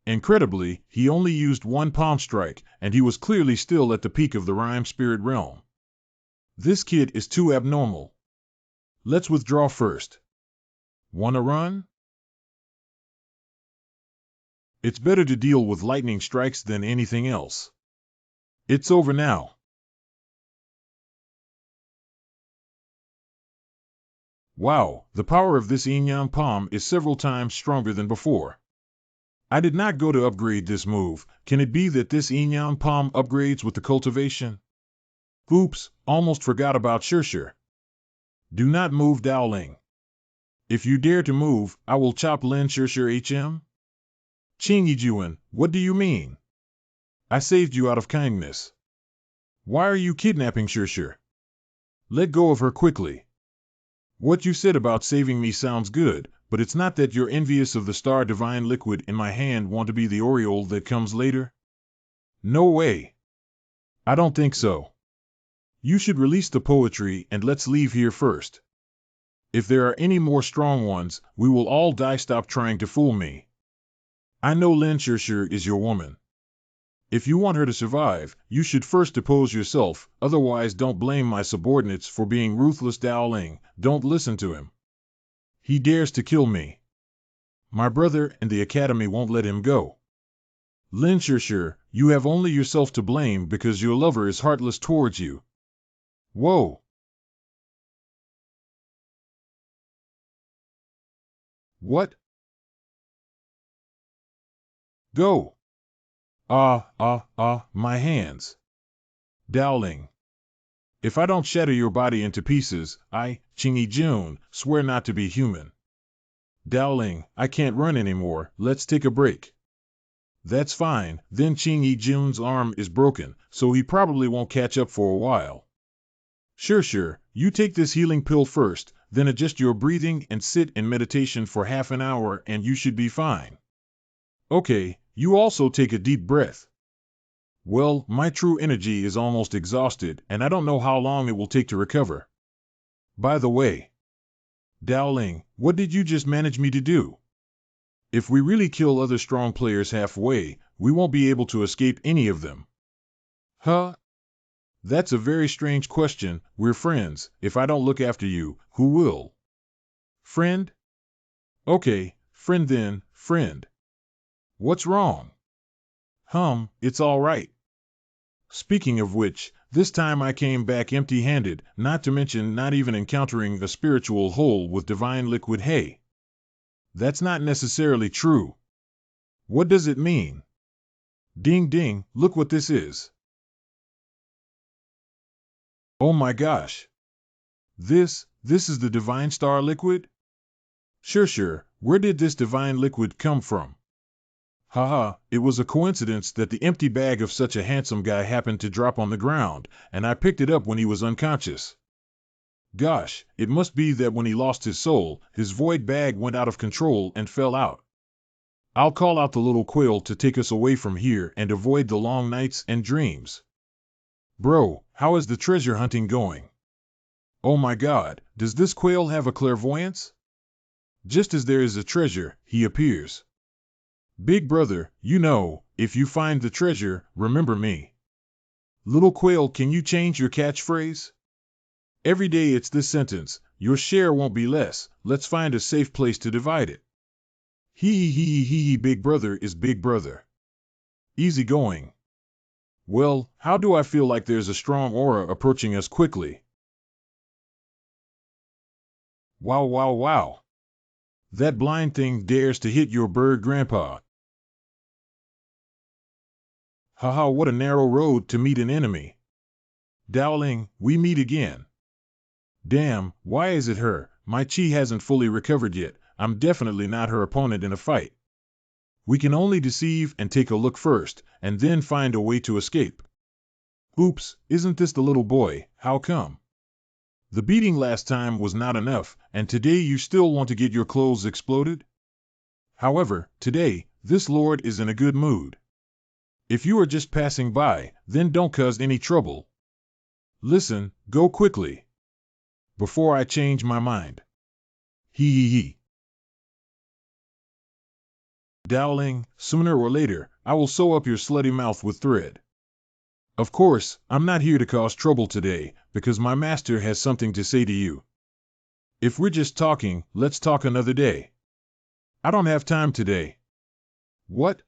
Incredibly, he only used one palm strike, and he was clearly still at the peak of the rhyme spirit realm. This kid is too abnormal. Let's withdraw first. Wanna run? It's better to deal with lightning strikes than anything else. It's over now. Wow, the power of this Yin Yang Palm is several times stronger than before. I did not go to upgrade this move. Can it be that this Inyan Palm upgrades with the cultivation? Oops, almost forgot about Shirshir. Do not move, Dowling. If you dare to move, I will chop Lin Shirshir HM? Qing Yijuan, what do you mean? I saved you out of kindness. Why are you kidnapping Shirshir? Let go of her quickly. What you said about saving me sounds good, but it's not that you're envious of the star divine liquid in my hand want to be the aureole that comes later? No way. I don't think so. You should release the poetry and let's leave here first. If there are any more strong ones, we will all die. Stop trying to fool me. I know Lin Shirshir is your woman. If you want her to survive, you should first depose yourself, otherwise don't blame my subordinates for being ruthless. Dowling, don't listen to him. He dares to kill me. My brother and the academy won't let him go. Lin Shirshir, you have only yourself to blame because your lover is heartless towards you. Whoa! What? Go! My hands. Dowling. If I don't shatter your body into pieces, I, Qing Jun, swear not to be human. Dowling, I can't run anymore, let's take a break. That's fine, then Qing Jun's arm is broken, so he probably won't catch up for a while. Sure, you take this healing pill first, then adjust your breathing and sit in meditation for half an hour and you should be fine. Okay, you also take a deep breath. Well, my true energy is almost exhausted, and I don't know how long it will take to recover. By the way, Dowling, what did you just manage me to do? If we really kill other strong players halfway, we won't be able to escape any of them. Huh? That's a very strange question. We're friends. If I don't look after you, who will? Friend? Okay, friend then, friend. What's wrong? It's all right. Speaking of which, this time I came back empty-handed, not to mention not even encountering a spiritual hole with divine liquid. Hey, that's not necessarily true. What does it mean? Ding ding, look what this is. Oh my gosh. This is the divine star liquid? Sure, where did this divine liquid come from? Haha, it was a coincidence that the empty bag of such a handsome guy happened to drop on the ground, and I picked it up when he was unconscious. Gosh, it must be that when he lost his soul, his void bag went out of control and fell out. I'll call out the little quail to take us away from here and avoid the long nights and dreams. Bro, how is the treasure hunting going? Oh my god, does this quail have a clairvoyance? Just as there is a treasure, he appears. Big brother, you know, if you find the treasure, remember me. Little quail, can you change your catchphrase? Every day it's this sentence, your share won't be less, let's find a safe place to divide it. Hee, big brother is big brother. Easy going. Well, how do I feel like there's a strong aura approaching us quickly? Wow. That blind thing dares to hit your bird grandpa. Haha, what a narrow road to meet an enemy. Dowling, we meet again. Damn, why is it her? My chi hasn't fully recovered yet. I'm definitely not her opponent in a fight. We can only deceive and take a look first, and then find a way to escape. Oops, isn't this the little boy? How come? The beating last time was not enough, and today you still want to get your clothes exploded? However, today, this lord is in a good mood. If you are just passing by, then don't cause any trouble. Listen, go quickly. Before I change my mind. Hee. Dowling, sooner or later, I will sew up your slutty mouth with thread. Of course, I'm not here to cause trouble today, because my master has something to say to you. If we're just talking, let's talk another day. I don't have time today. What?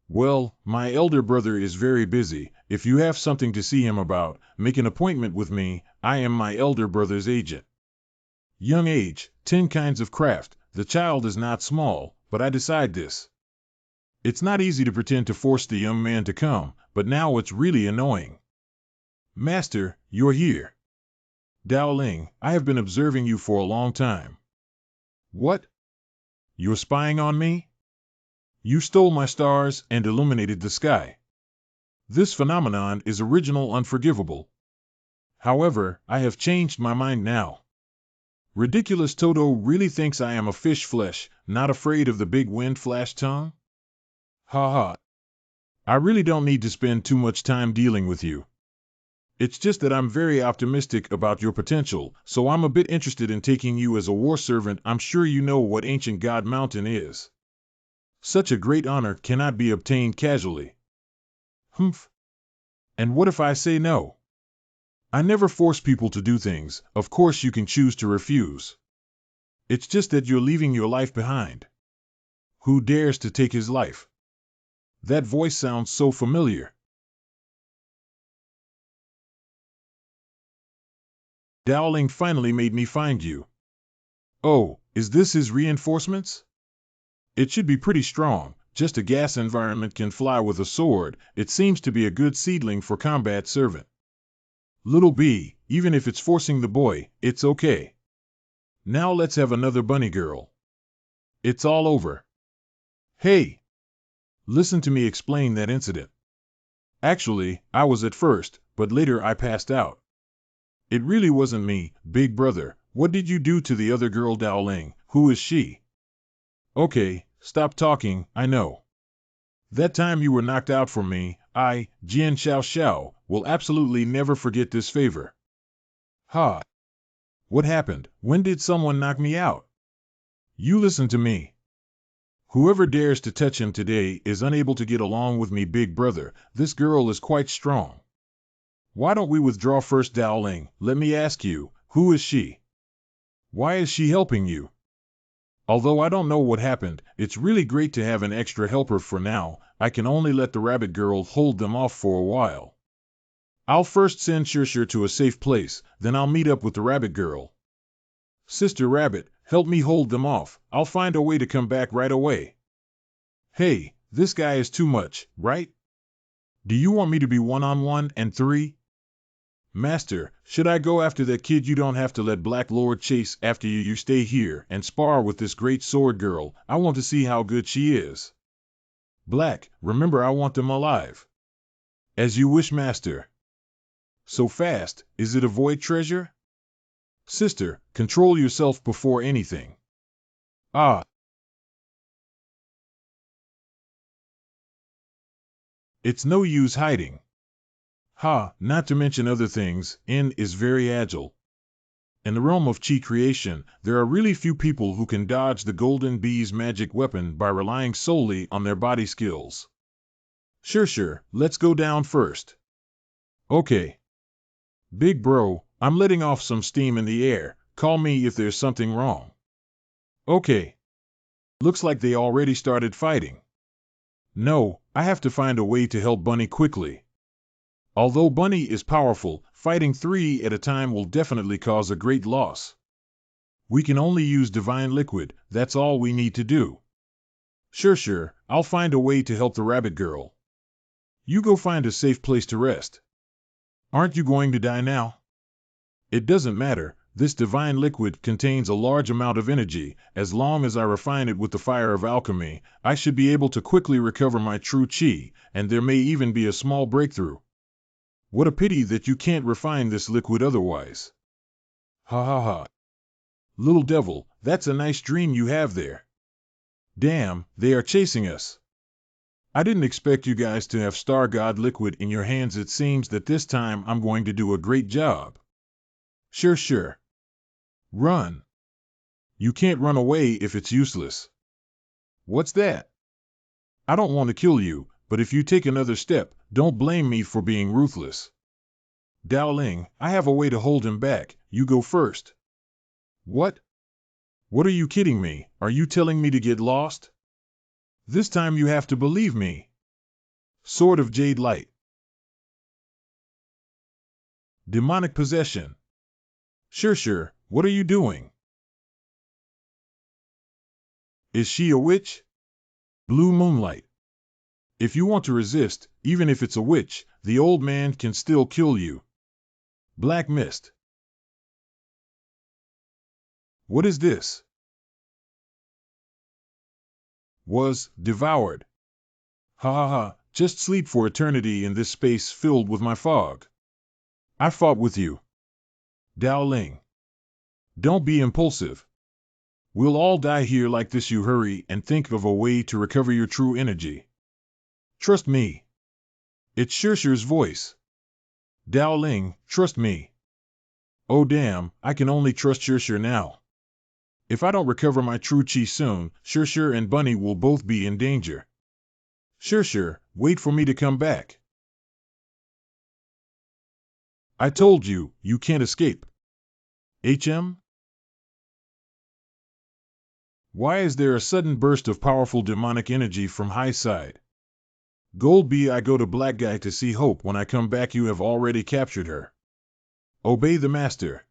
Well, my elder brother is very busy. If you have something to see him about, make an appointment with me. I am my elder brother's agent. Young age, 10 kinds of craft. The child is not small, but I decide this. It's not easy to pretend to force the young man to come, but now it's really annoying. Master, you're here. Dao Ling, I have been observing you for a long time. What? You're spying on me? You stole my stars and illuminated the sky. This phenomenon is original, unforgivable. However, I have changed my mind now. Ridiculous Toto really thinks I am a fish flesh, not afraid of the big wind flash tongue? Ha ha. I really don't need to spend too much time dealing with you. It's just that I'm very optimistic about your potential, so I'm a bit interested in taking you as a war servant. I'm sure you know what Ancient God Mountain is. Such a great honor cannot be obtained casually. Humph. And what if I say no? I never force people to do things. Of course you can choose to refuse. It's just that you're leaving your life behind. Who dares to take his life? That voice sounds so familiar. Dowling finally made me find you. Oh, is this his reinforcements? It should be pretty strong. Just a gas environment can fly with a sword. It seems to be a good seedling for combat servant. Little B, even if it's forcing the boy, it's okay. Now let's have another bunny girl. It's all over. Hey! Listen to me explain that incident. Actually, I was at first, but later I passed out. It really wasn't me, big brother. What did you do to the other girl, Dowling? Who is she? Okay, stop talking, I know. That time you were knocked out for me, I, Jian Xiao Xiao, will absolutely never forget this favor. Ha! What happened? When did someone knock me out? You listen to me. Whoever dares to touch him today is unable to get along with me, big brother. This girl is quite strong. Why don't we withdraw first, Dowling? Let me ask you, who is she? Why is she helping you? Although I don't know what happened, it's really great to have an extra helper for now. I can only let the rabbit girl hold them off for a while. I'll first send Shir to a safe place, then I'll meet up with the rabbit girl. Sister Rabbit, help me hold them off. I'll find a way to come back right away. Hey, this guy is too much, right? Do you want me to be one-on-one and three? Master, should I go after that kid? You don't have to let Black Lord chase after you. You stay here and spar with this great sword girl. I want to see how good she is. Black, remember I want them alive. As you wish, master. So fast, is it a void treasure? Sister, control yourself before anything. Ah. It's no use hiding. Ha, not to mention other things, N is very agile. In the realm of chi creation, there are really few people who can dodge the Golden Bee's magic weapon by relying solely on their body skills. Sure, let's go down first. Okay. Big bro, I'm letting off some steam in the air. Call me if there's something wrong. Okay. Looks like they already started fighting. No, I have to find a way to help Bunny quickly. Although Bunny is powerful, fighting 3 at a time will definitely cause a great loss. We can only use divine liquid, that's all we need to do. Sure, I'll find a way to help the rabbit girl. You go find a safe place to rest. Aren't you going to die now? It doesn't matter, this divine liquid contains a large amount of energy. As long as I refine it with the fire of alchemy, I should be able to quickly recover my true chi, and there may even be a small breakthrough. What a pity that you can't refine this liquid otherwise. Ha ha ha. Little devil, that's a nice dream you have there. Damn, they are chasing us. I didn't expect you guys to have Star God liquid in your hands. It seems that this time I'm going to do a great job. Sure. Run. You can't run away if it's useless. What's that? I don't want to kill you, but if you take another step, don't blame me for being ruthless. Dowling, I have a way to hold him back. You go first. What? What are you kidding me? Are you telling me to get lost? This time you have to believe me. Sword of Jade Light. Demonic possession. Sure, what are you doing? Is she a witch? Blue moonlight. If you want to resist, even if it's a witch, the old man can still kill you. Black mist. What is this? Was devoured. Ha ha ha, just sleep for eternity in this space filled with my fog. I fought with you. Dao Ling. Don't be impulsive. We'll all die here like this. You hurry and think of a way to recover your true energy. Trust me. It's Shishi's voice. Dao Ling, trust me. Oh damn, I can only trust Shishi now. If I don't recover my true chi soon, Shishi and Bunny will both be in danger. Shishi, wait for me to come back. I told you, you can't escape. HM? Why is there a sudden burst of powerful demonic energy from high side? Gold B, I go to black guy to see Hope. When I come back you have already captured her. Obey the master.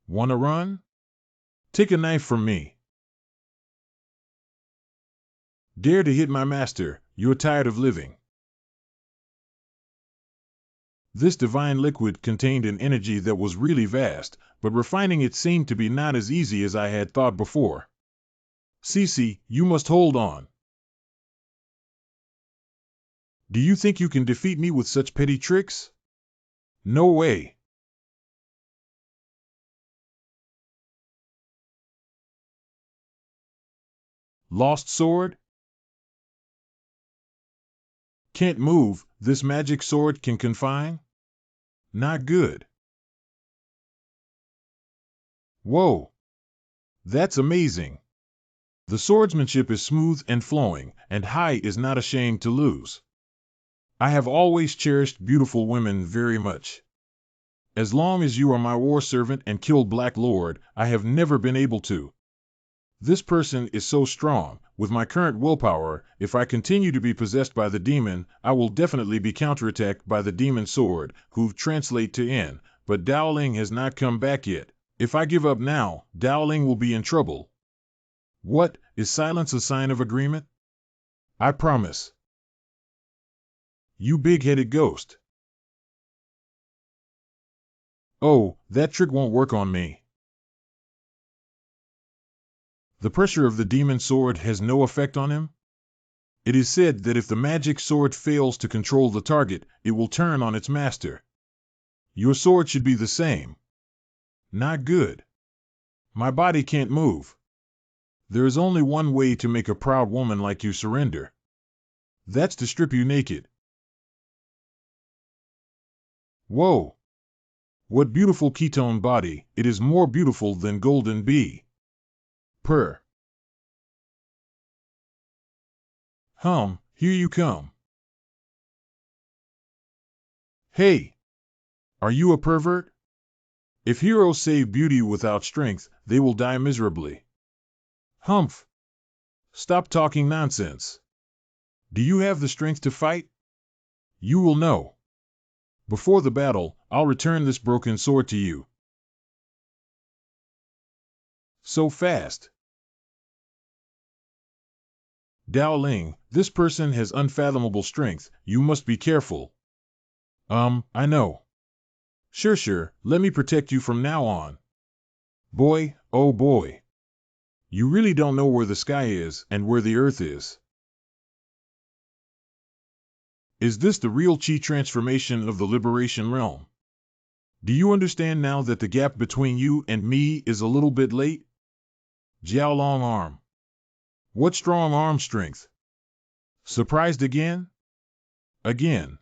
Wanna run? Take a knife from me. Dare to hit my master, you're tired of living. This divine liquid contained an energy that was really vast, but refining it seemed to be not as easy as I had thought before. Cece, you must hold on. Do you think you can defeat me with such petty tricks? No way. Lost sword? Can't move, this magic sword can confine? Not good. Whoa. That's amazing. The swordsmanship is smooth and flowing, and Hai is not ashamed to lose. I have always cherished beautiful women very much. As long as you are my war servant and killed Black Lord, I have never been able to. This person is so strong. With my current willpower, if I continue to be possessed by the demon, I will definitely be counterattacked by the demon sword, who translate to N, but Dao Ling has not come back yet. If I give up now, Dao Ling will be in trouble. What, is silence a sign of agreement? I promise. You big-headed ghost. Oh, that trick won't work on me. The pressure of the demon sword has no effect on him? It is said that if the magic sword fails to control the target, it will turn on its master. Your sword should be the same. Not good. My body can't move. There is only one way to make a proud woman like you surrender. That's to strip you naked. Whoa! What beautiful ketone body, it is more beautiful than golden bee. Purr. Here you come. Hey! Are you a pervert? If heroes save beauty without strength, they will die miserably. Humph! Stop talking nonsense. Do you have the strength to fight? You will know. Before the battle, I'll return this broken sword to you. So fast. Dao Ling, this person has unfathomable strength, you must be careful. I know. Sure, let me protect you from now on. Boy, oh boy. You really don't know where the sky is and where the earth is. Is this the real chi transformation of the liberation realm? Do you understand now that the gap between you and me is a little bit late? Jiao long arm. What strong arm strength? Surprised again? Again.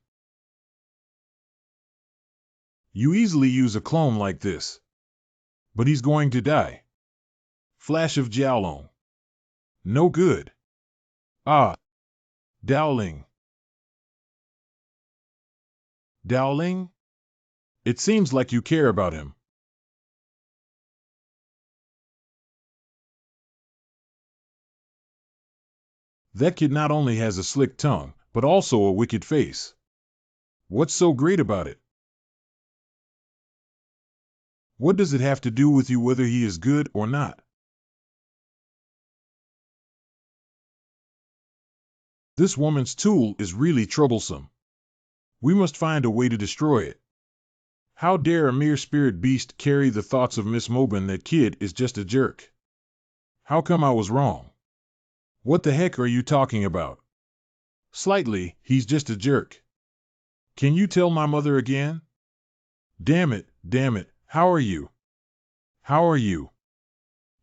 You easily use a clone like this. But he's going to die. Flash of Jiaolong. No good. Ah. Daoling. Daoling? It seems like you care about him. That kid not only has a slick tongue, but also a wicked face. What's so great about it? What does it have to do with you whether he is good or not? This woman's tool is really troublesome. We must find a way to destroy it. How dare a mere spirit beast carry the thoughts of Miss Mobin? That kid is just a jerk. How come I was wrong? What the heck are you talking about? Slightly, he's just a jerk. Can you tell my mother again? Damn it, how are you? How are you?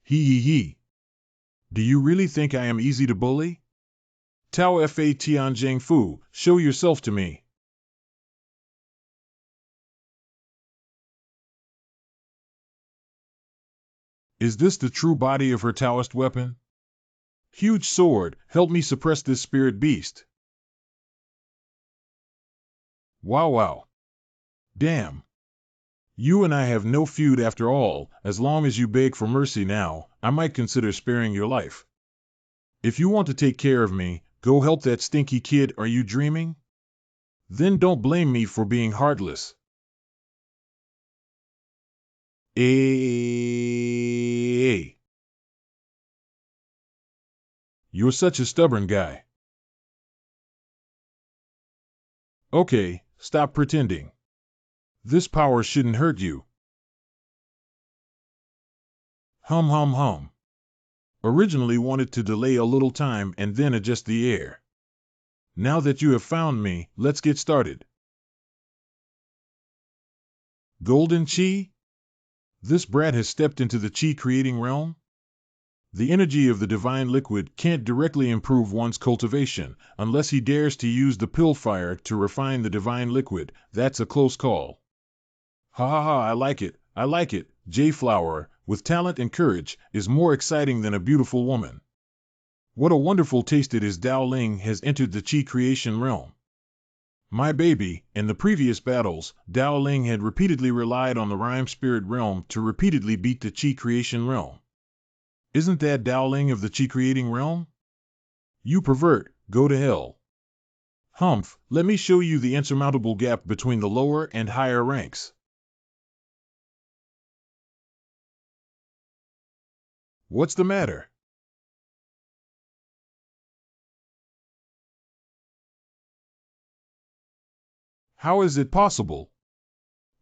He. Do you really think I am easy to bully? Tao Fa Tianjing Fu, show yourself to me. Is this the true body of her Taoist weapon? Huge sword, help me suppress this spirit beast. Wow. Damn. You and I have no feud after all. As long as you beg for mercy now, I might consider sparing your life. If you want to take care of me, go help that stinky kid. Are you dreaming? Then don't blame me for being heartless. Hey. You're such a stubborn guy. Okay, stop pretending. This power shouldn't hurt you. Hum. Originally wanted to delay a little time and then adjust the air. Now that you have found me, let's get started. Golden Chi? This brat has stepped into the Chi creating realm? The energy of the divine liquid can't directly improve one's cultivation, unless he dares to use the pill fire to refine the divine liquid. That's a close call. Ha, I like it. J-Flower, with talent and courage, is more exciting than a beautiful woman. What a wonderful taste it is. Dao Ling has entered the Chi creation realm. My baby, in the previous battles, Dao Ling had repeatedly relied on the Rhyme Spirit realm to repeatedly beat the Chi creation realm. Isn't that Dao Ling of the Chi creating realm? You pervert, go to hell. Humph, let me show you the insurmountable gap between the lower and higher ranks. What's the matter? How is it possible?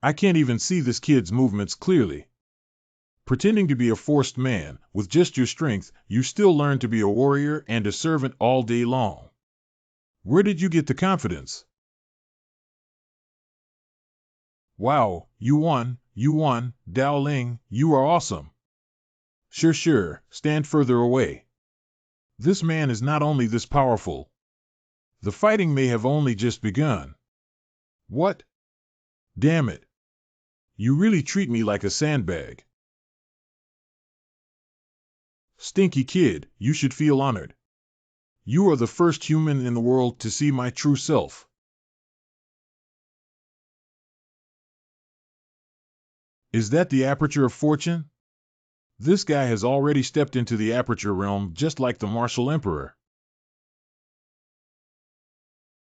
I can't even see this kid's movements clearly. Pretending to be a forced man, with just your strength, you still learn to be a warrior and a servant all day long. Where did you get the confidence? Wow, you won, Dao Ling, you are awesome. Sure, stand further away. This man is not only this powerful. The fighting may have only just begun. What? Damn it. You really treat me like a sandbag. Stinky kid, you should feel honored. You are the first human in the world to see my true self. Is that the aperture of fortune? This guy has already stepped into the aperture realm just like the martial emperor.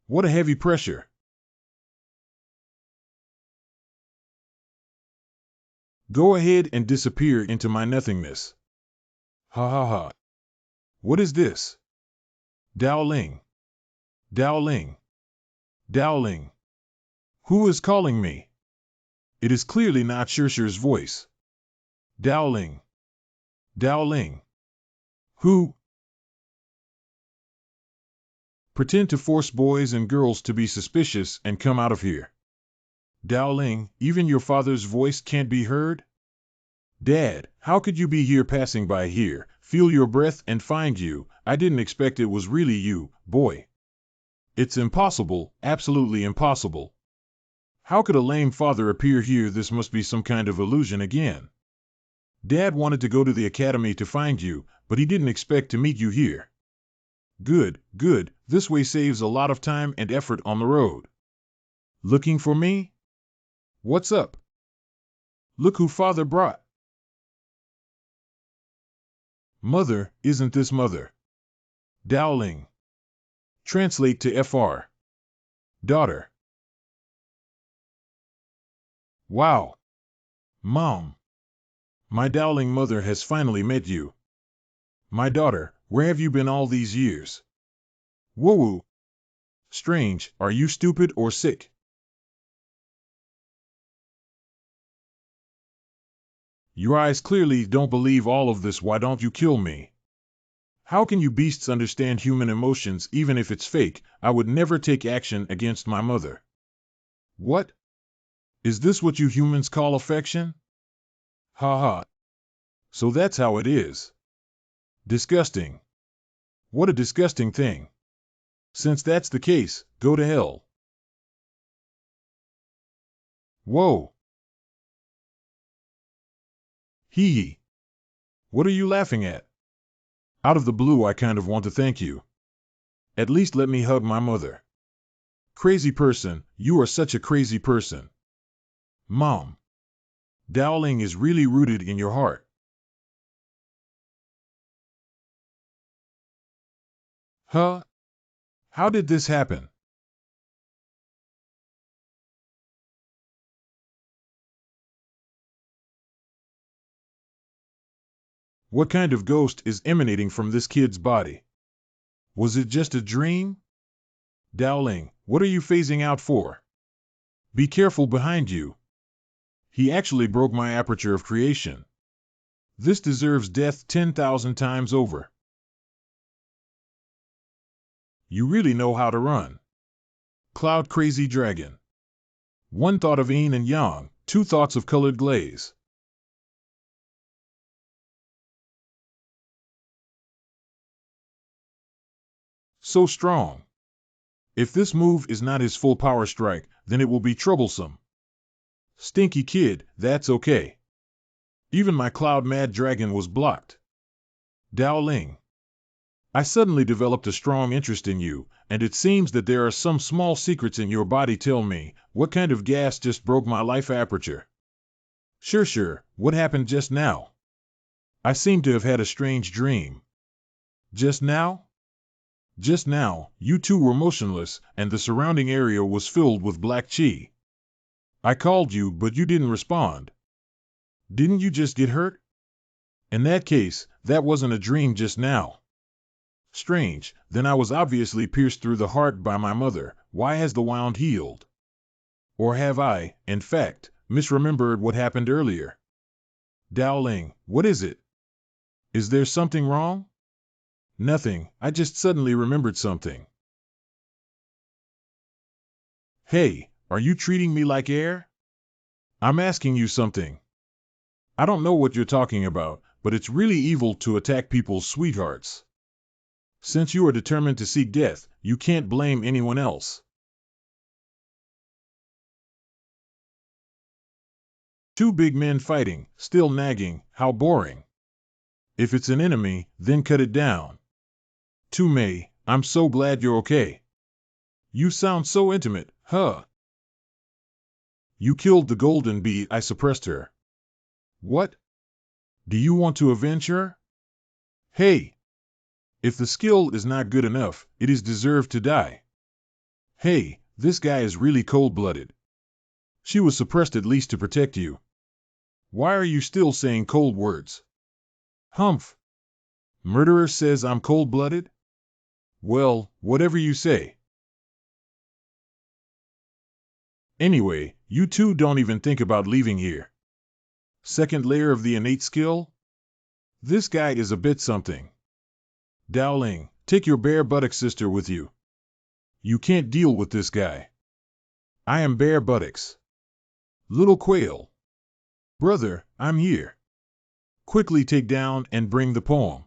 What a heavy pressure. Go ahead and disappear into my nothingness. Ha. What is this? Dao Ling. Who is calling me? It is clearly not Shirshir's voice. Dao Ling. Who? Pretend to force boys and girls to be suspicious and come out of here. Dao Ling, even your father's voice can't be heard? Dad, how could you be here passing by here, feel your breath and find you? I didn't expect it was really you, boy. It's impossible, absolutely impossible. How could a lame father appear here? This must be some kind of illusion again. Dad wanted to go to the academy to find you, but he didn't expect to meet you here. Good, this way saves a lot of time and effort on the road. Looking for me? What's up? Look who father brought. Mother, isn't this mother? Dao Ling. Translate to Fr. Daughter. Wow. Mom. My Dao Ling mother has finally met you. My daughter, where have you been all these years? Whoa! Strange, are you stupid or sick? Your eyes clearly don't believe all of this. Why don't you kill me? How can you beasts understand human emotions even if it's fake? I would never take action against my mother. What? Is this what you humans call affection? Ha ha. So that's how it is. Disgusting. What a disgusting thing. Since that's the case, go to hell. Whoa. Hee hee. What are you laughing at? Out of the blue, I kind of want to thank you. At least let me hug my mother. Crazy person, you are such a crazy person. Mom. Dowling is really rooted in your heart. Huh? How did this happen? What kind of ghost is emanating from this kid's body? Was it just a dream? Dowling, what are you phasing out for? Be careful behind you. He actually broke my aperture of creation. This deserves death 10,000 times over. You really know how to run. Cloud crazy dragon. One thought of yin and yang, two thoughts of colored glaze. So strong. If this move is not his full power strike, then it will be troublesome. Stinky kid, that's okay. Even my cloud mad dragon was blocked. Dowling. I suddenly developed a strong interest in you, and it seems that there are some small secrets in your body. Tell me, what kind of gas just broke my life aperture? Sure, what happened just now? I seem to have had a strange dream. Just now? Just now, you two were motionless, and the surrounding area was filled with black chi. I called you, but you didn't respond. Didn't you just get hurt? In that case, that wasn't a dream just now. Strange, then I was obviously pierced through the heart by my mother. Why has the wound healed? Or have I, in fact, misremembered what happened earlier? Dowling, what is it? Is there something wrong? Nothing, I just suddenly remembered something. Hey, are you treating me like air? I'm asking you something. I don't know what you're talking about, but it's really evil to attack people's sweethearts. Since you are determined to seek death, you can't blame anyone else. Two big men fighting, still nagging, how boring. If it's an enemy, then cut it down. May, I'm so glad you're okay. You sound so intimate, huh? You killed the golden bee. I suppressed her. What? Do you want to avenge her? Hey! If the skill is not good enough, it is deserved to die. Hey, this guy is really cold-blooded. She was suppressed at least to protect you. Why are you still saying cold words? Humph! Murderer says I'm cold-blooded? Well, whatever you say. Anyway, you two don't even think about leaving here. Second layer of the innate skill? This guy is a bit something. Dowling, take your bare buttock sister with you. You can't deal with this guy. I am bare buttocks. Little quail. Brother, I'm here. Quickly take down and bring the poem.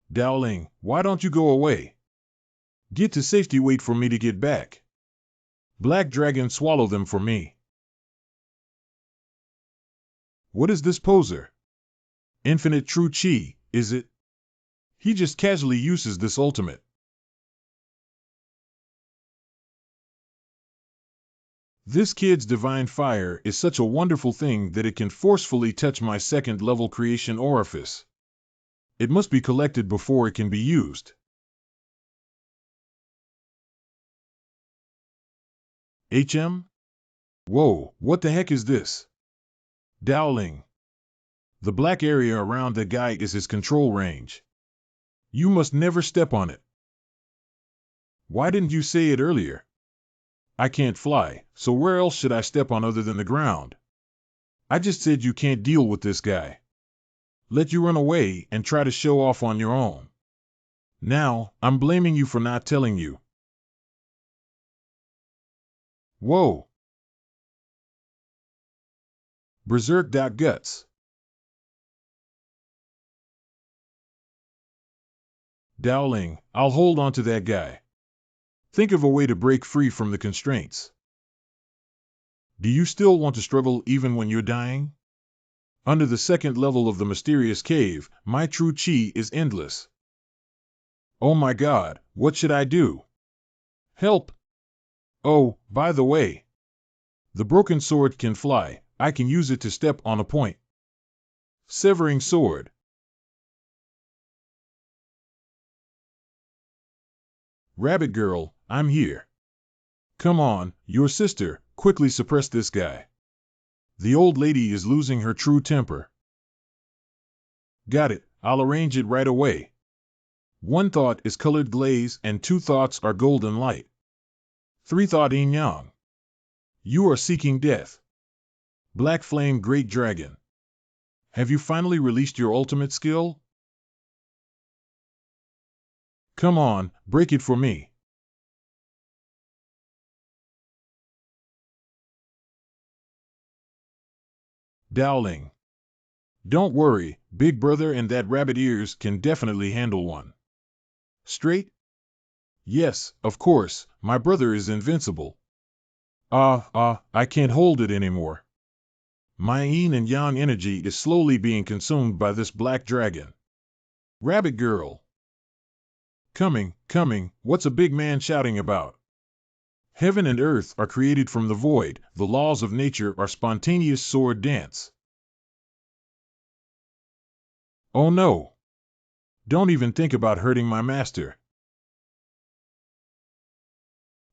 Dowling, why don't you go away? Get to safety, wait for me to get back. Black dragon, swallow them for me. What is this poser? Infinite true chi, is it? He just casually uses this ultimate. This kid's divine fire is such a wonderful thing that it can forcefully touch my second level creation orifice. It must be collected before it can be used. HM? Whoa, what the heck is this? Dowling. The black area around the guy is his control range. You must never step on it. Why didn't you say it earlier? I can't fly, so where else should I step on other than the ground? I just said you can't deal with this guy. Let you run away and try to show off on your own. Now, I'm blaming you for not telling you. Whoa. Berserk.guts. Dowling, I'll hold on to that guy. Think of a way to break free from the constraints. Do you still want to struggle even when you're dying? Under the second level of the mysterious cave, my true chi is endless. Oh my God, what should I do? Help! Oh, by the way, the broken sword can fly. I can use it to step on a point. Severing sword. Rabbit girl, I'm here. Come on, your sister, quickly suppress this guy. The old lady is losing her true temper. Got it, I'll arrange it right away. One thought is colored glaze and two thoughts are golden light. Three thought yin yang. You are seeking death. Black flame great dragon. Have you finally released your ultimate skill? Come on, break it for me. Dowling. Don't worry, Big Brother and that rabbit ears can definitely handle one. Straight? Yes, of course, my brother is invincible. I can't hold it anymore. My yin and yang energy is slowly being consumed by this black dragon. Rabbit girl. Coming, what's a big man shouting about? Heaven and earth are created from the void, the laws of nature are spontaneous sword dance. Oh no! Don't even think about hurting my master.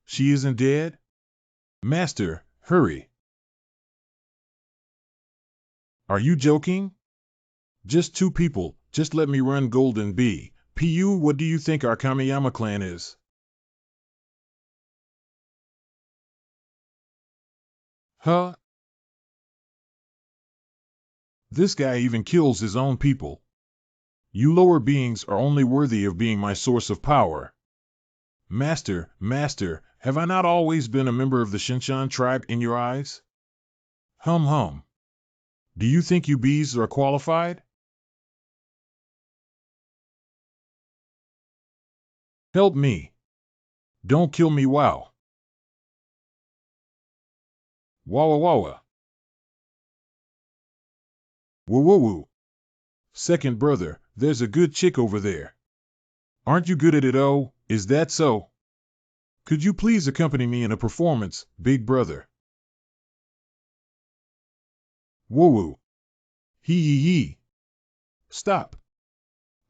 She isn't dead? Master, hurry. Are you joking? Just two people, just let me run Golden Bee. Pu, what do you think our Kamiyama clan is? Huh? This guy even kills his own people. You lower beings are only worthy of being my source of power. Master, have I not always been a member of the Shinshan tribe in your eyes? Hum. Do you think you bees are qualified? Help me. Don't kill me, wow. Wawa. Woo. Second brother, there's a good chick over there. Aren't you good at it, oh, is that so? Could you please accompany me in a performance, big brother? Woo. Hee. Stop.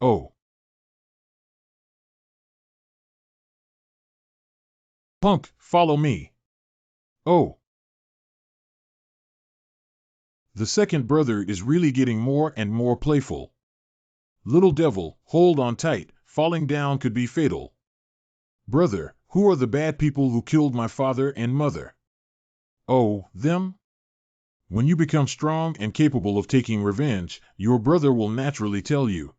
Oh. Punk, follow me. Oh. The second brother is really getting more and more playful. Little devil, hold on tight, falling down could be fatal. Brother, who are the bad people who killed my father and mother? Oh, them? When you become strong and capable of taking revenge, your brother will naturally tell you.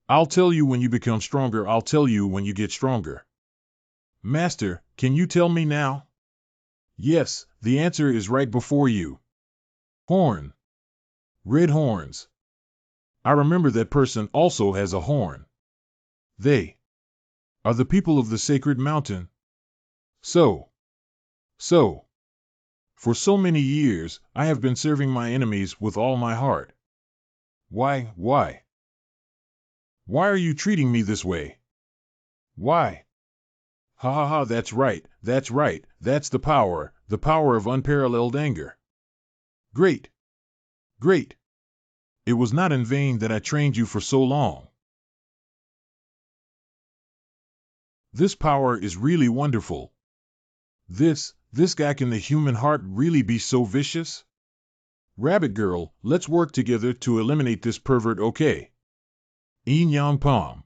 I'll tell you when you become stronger, I'll tell you when you get stronger. Master, can you tell me now? Yes, the answer is right before you. Horn. Red horns. I remember that person also has a horn. They are the people of the sacred mountain. So. For so many years, I have been serving my enemies with all my heart. Why? Why are you treating me this way? Why? Ha, that's right, that's the power of unparalleled anger. Great. It was not in vain that I trained you for so long. This power is really wonderful. This guy, can the human heart really be so vicious? Rabbit girl, let's work together to eliminate this pervert, okay? Yin Yang Palm.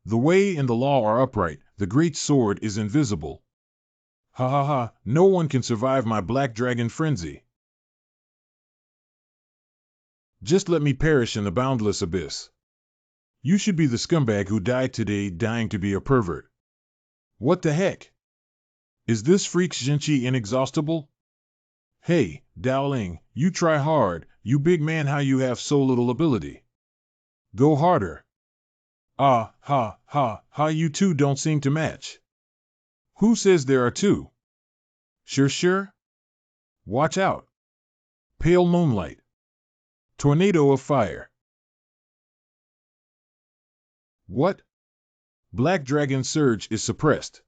The way and the law are upright, the great sword is invisible. Ha ha ha, no one can survive my black dragon frenzy. Just let me perish in the boundless abyss. You should be the scumbag who died today dying to be a pervert. What the heck? Is this freak Jinchi inexhaustible? Hey, Dowling, you try hard, you big man, how you have so little ability. Go harder. Ah, ha, ha, ha, you two don't seem to match. Who says there are two? Sure. Watch out. Pale moonlight. Tornado of fire. What? Black Dragon Surge is suppressed.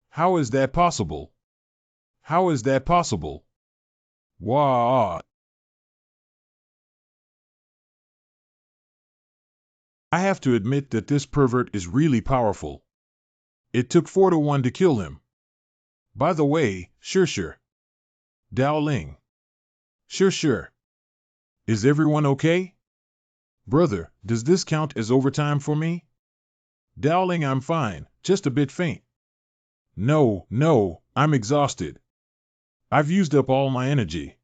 How is that possible? How is that possible? Wah! I have to admit that this pervert is really powerful. It took 4-1 to kill him. By the way, sure. Dowling. Sure. Is everyone okay? Brother, does this count as overtime for me? Dowling, I'm fine, just a bit faint. No, I'm exhausted. I've used up all my energy.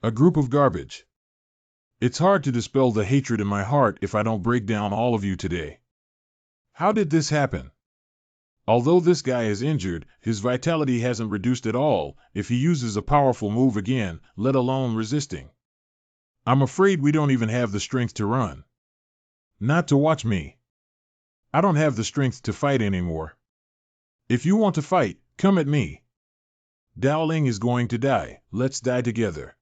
A group of garbage. It's hard to dispel the hatred in my heart if I don't break down all of you today. How did this happen? Although this guy is injured, his vitality hasn't reduced at all if he uses a powerful move again, let alone resisting. I'm afraid we don't even have the strength to run. Not to watch me. I don't have the strength to fight anymore. If you want to fight, come at me. Dowling is going to die, let's die together.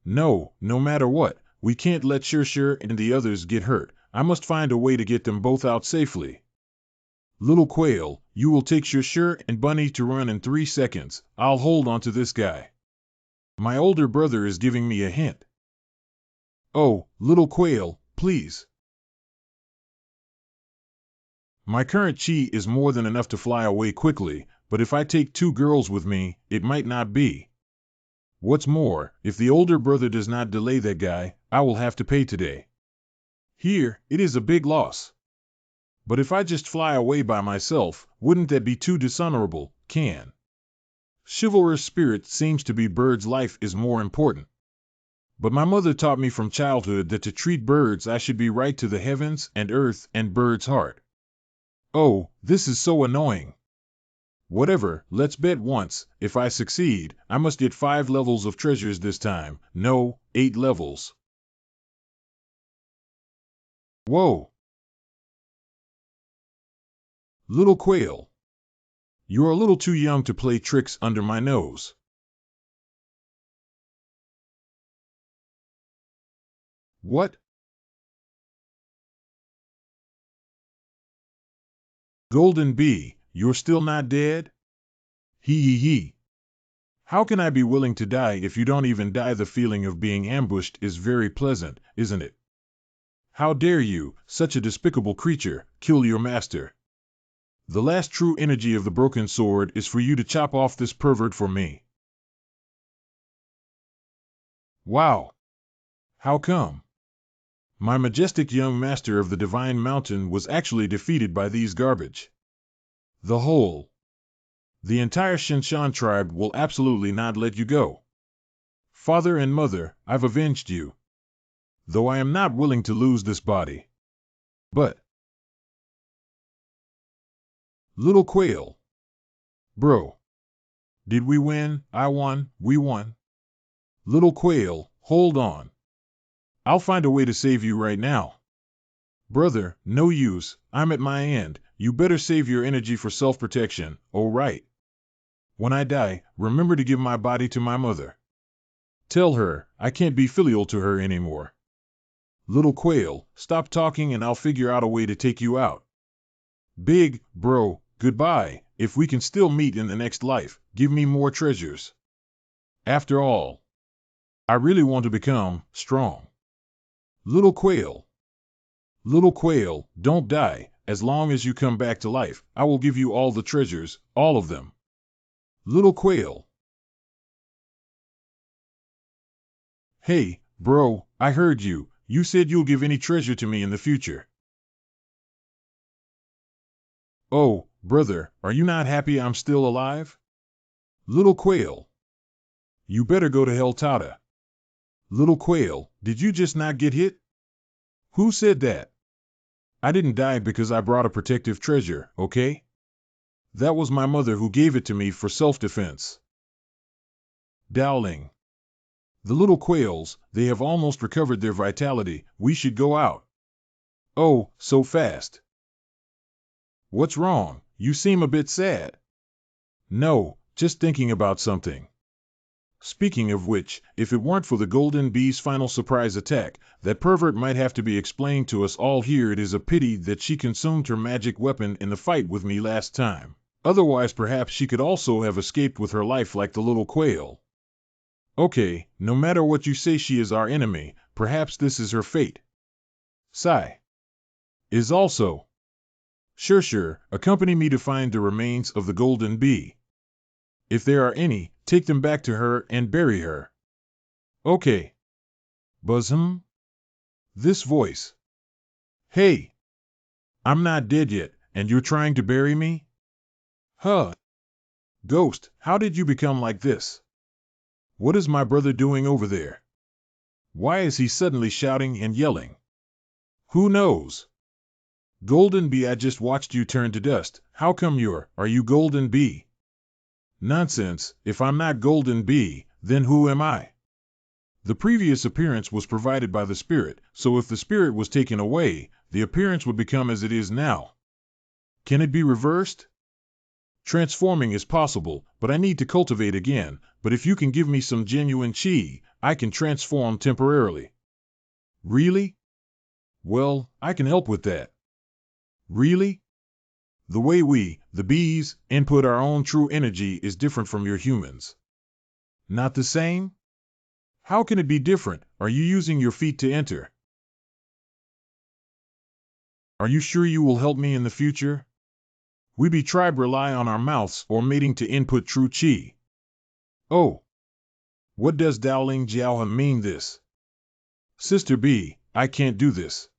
No matter what, we can't let Sure and the others get hurt. I must find a way to get them both out safely. Little Quail, you will take Sure and Bunny to run in 3 seconds. I'll hold on to this guy. My older brother is giving me a hint. Oh, Little Quail, please. My current chi is more than enough to fly away quickly, but if I take 2 girls with me, it might not be. What's more, if the older brother does not delay that guy, I will have to pay today. Here, it is a big loss. But if I just fly away by myself, wouldn't that be too dishonorable, Can? Chivalrous spirit seems to be birds' life is more important. But my mother taught me from childhood that to treat birds I should be right to the heavens and earth and birds' heart. Oh, this is so annoying. Whatever, let's bet once. If I succeed, I must get 5 levels of treasures this time. No, 8 levels. Whoa! Little Quail. You're a little too young to play tricks under my nose. What? Golden Bee, you're still not dead? He. How can I be willing to die if you don't even die? The feeling of being ambushed is very pleasant, isn't it? How dare you, such a despicable creature, kill your master? The last true energy of the broken sword is for you to chop off this pervert for me. Wow! How come? My majestic young master of the Divine Mountain was actually defeated by these garbage. The entire Shinshan tribe will absolutely not let you go. Father and mother, I've avenged you. Though I am not willing to lose this body. But... Little Quail. Bro. Did we win? I won, we won. Little Quail, hold on. I'll find a way to save you right now. Brother, no use, I'm at my end. You better save your energy for self-protection, oh right. When I die, remember to give my body to my mother. Tell her, I can't be filial to her anymore. Little Quail, stop talking and I'll figure out a way to take you out. Big, bro, goodbye. If we can still meet in the next life, give me more treasures. After all, I really want to become strong. Little Quail. Little Quail, don't die. As long as you come back to life, I will give you all the treasures, all of them. Little Quail. Hey, bro, I heard you. You said you'll give any treasure to me in the future. Oh, brother, are you not happy I'm still alive? Little Quail. You better go to hell, Tata. Little Quail, did you just not get hit? Who said that? I didn't die because I brought a protective treasure, okay? That was my mother who gave it to me for self-defense. Dowling. The little quails, they have almost recovered their vitality. We should go out. Oh, so fast. What's wrong? You seem a bit sad. No, just thinking about something. Speaking of which, if it weren't for the golden bee's final surprise attack, that pervert might have to be explained to us all here. It is a pity that she consumed her magic weapon in the fight with me last time. Otherwise perhaps she could also have escaped with her life like the little quail. Okay, no matter what you say, she is our enemy. Perhaps this is her fate. Sigh. Is also. Sure, accompany me to find the remains of the golden bee. If there are any, take them back to her and bury her. Okay. Buzz. This voice. Hey. I'm not dead yet, and you're trying to bury me? Huh. Ghost, how did you become like this? What is my brother doing over there? Why is he suddenly shouting and yelling? Who knows? Golden Bee, I just watched you turn to dust. How come are you Golden Bee? Nonsense, if I'm not Golden Bee, then who am I? The previous appearance was provided by the spirit, so if the spirit was taken away, the appearance would become as it is now. Can it be reversed? Transforming is possible, but I need to cultivate again. But if you can give me some genuine chi, I can transform temporarily. Really? Well, I can help with that. Really? The way we, the bees, input our own true energy is different from your humans. Not the same? How can it be different? Are you using your feet to enter? Are you sure you will help me in the future? We bee tribe rely on our mouths or mating to input true chi. Oh. What does Dowling Jiaohan mean this? Sister Bee, I can't do this.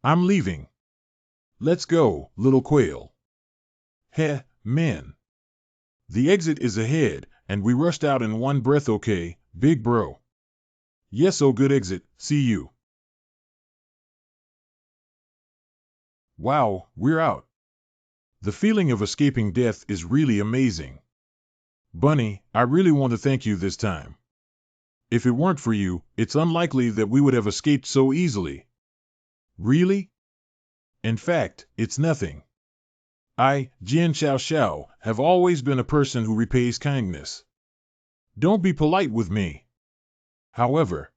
I'm leaving. Let's go, little quail. Heh, men. The exit is ahead, and we rushed out in one breath. Okay, big bro. Yes, oh good exit, see you. Wow, we're out. The feeling of escaping death is really amazing. Bunny, I really want to thank you this time. If it weren't for you, it's unlikely that we would have escaped so easily. Really? In fact, it's nothing. I, Jian Xiao, have always been a person who repays kindness. Don't be polite with me. However,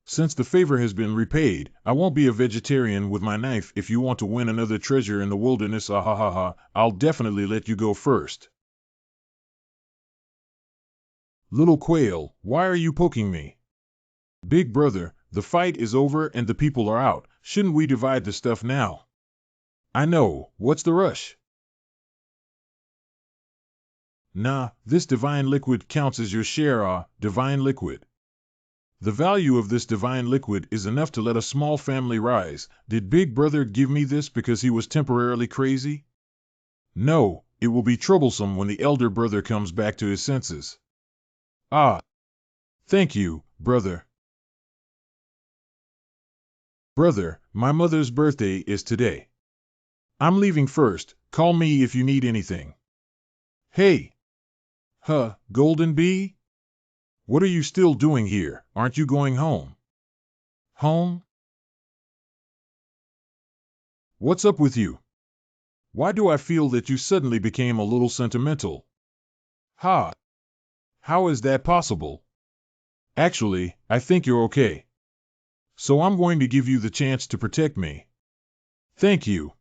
since the favor has been repaid, I won't be a vegetarian with my knife. If you want to win another treasure in the wilderness, I'll definitely let you go first. Little quail, why are you poking me? Big brother, the fight is over and the people are out. Shouldn't we divide the stuff now? I know, what's the rush? Nah, this divine liquid counts as your share, divine liquid. The value of this divine liquid is enough to let a small family rise. Did Big Brother give me this because he was temporarily crazy? No, it will be troublesome when the elder brother comes back to his senses. Ah. Thank you, brother. Brother, my mother's birthday is today. I'm leaving first. Call me if you need anything. Hey. Golden Bee? What are you still doing here? Aren't you going home? Home? What's up with you? Why do I feel that you suddenly became a little sentimental? Ha! How is that possible? Actually, I think you're okay. So I'm going to give you the chance to protect me. Thank you.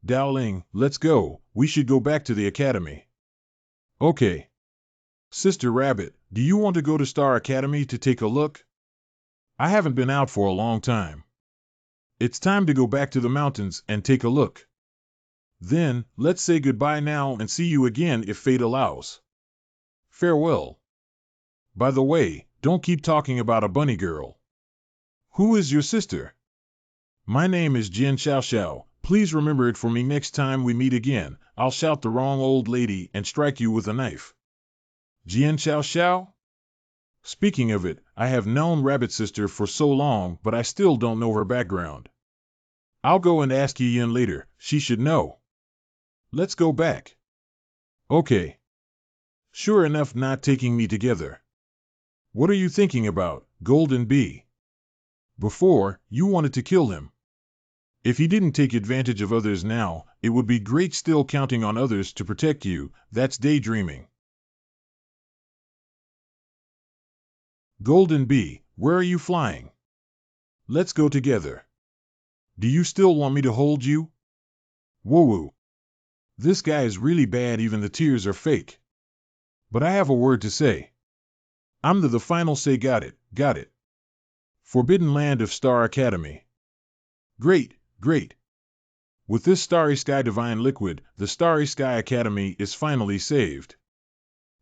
Dowling, let's go. We should go back to the academy. Okay. Sister Rabbit, do you want to go to Star Academy to take a look? I haven't been out for a long time. It's time to go back to the mountains and take a look. Then, let's say goodbye now and see you again if fate allows. Farewell. By the way, don't keep talking about a bunny girl. Who is your sister? My name is Jin Xiao Xiao. Please remember it for me next time we meet again. I'll shout the wrong old lady and strike you with a knife. Jin Xiao Xiao? Speaking of it, I have known Rabbit Sister for so long, but I still don't know her background. I'll go and ask Yi Yin later. She should know. Let's go back. Okay. Sure enough, not taking me together. What are you thinking about, Golden Bee? Before, you wanted to kill him. If he didn't take advantage of others now, it would be great still counting on others to protect you. That's daydreaming. Golden Bee, where are you flying? Let's go together. Do you still want me to hold you? Woo-woo. This guy is really bad, even the tears are fake. But I have a word to say. I'm the final say, got it, got it. Forbidden Land of Star Academy. Great, great. With this Starry Sky Divine Liquid, the Starry Sky Academy is finally saved.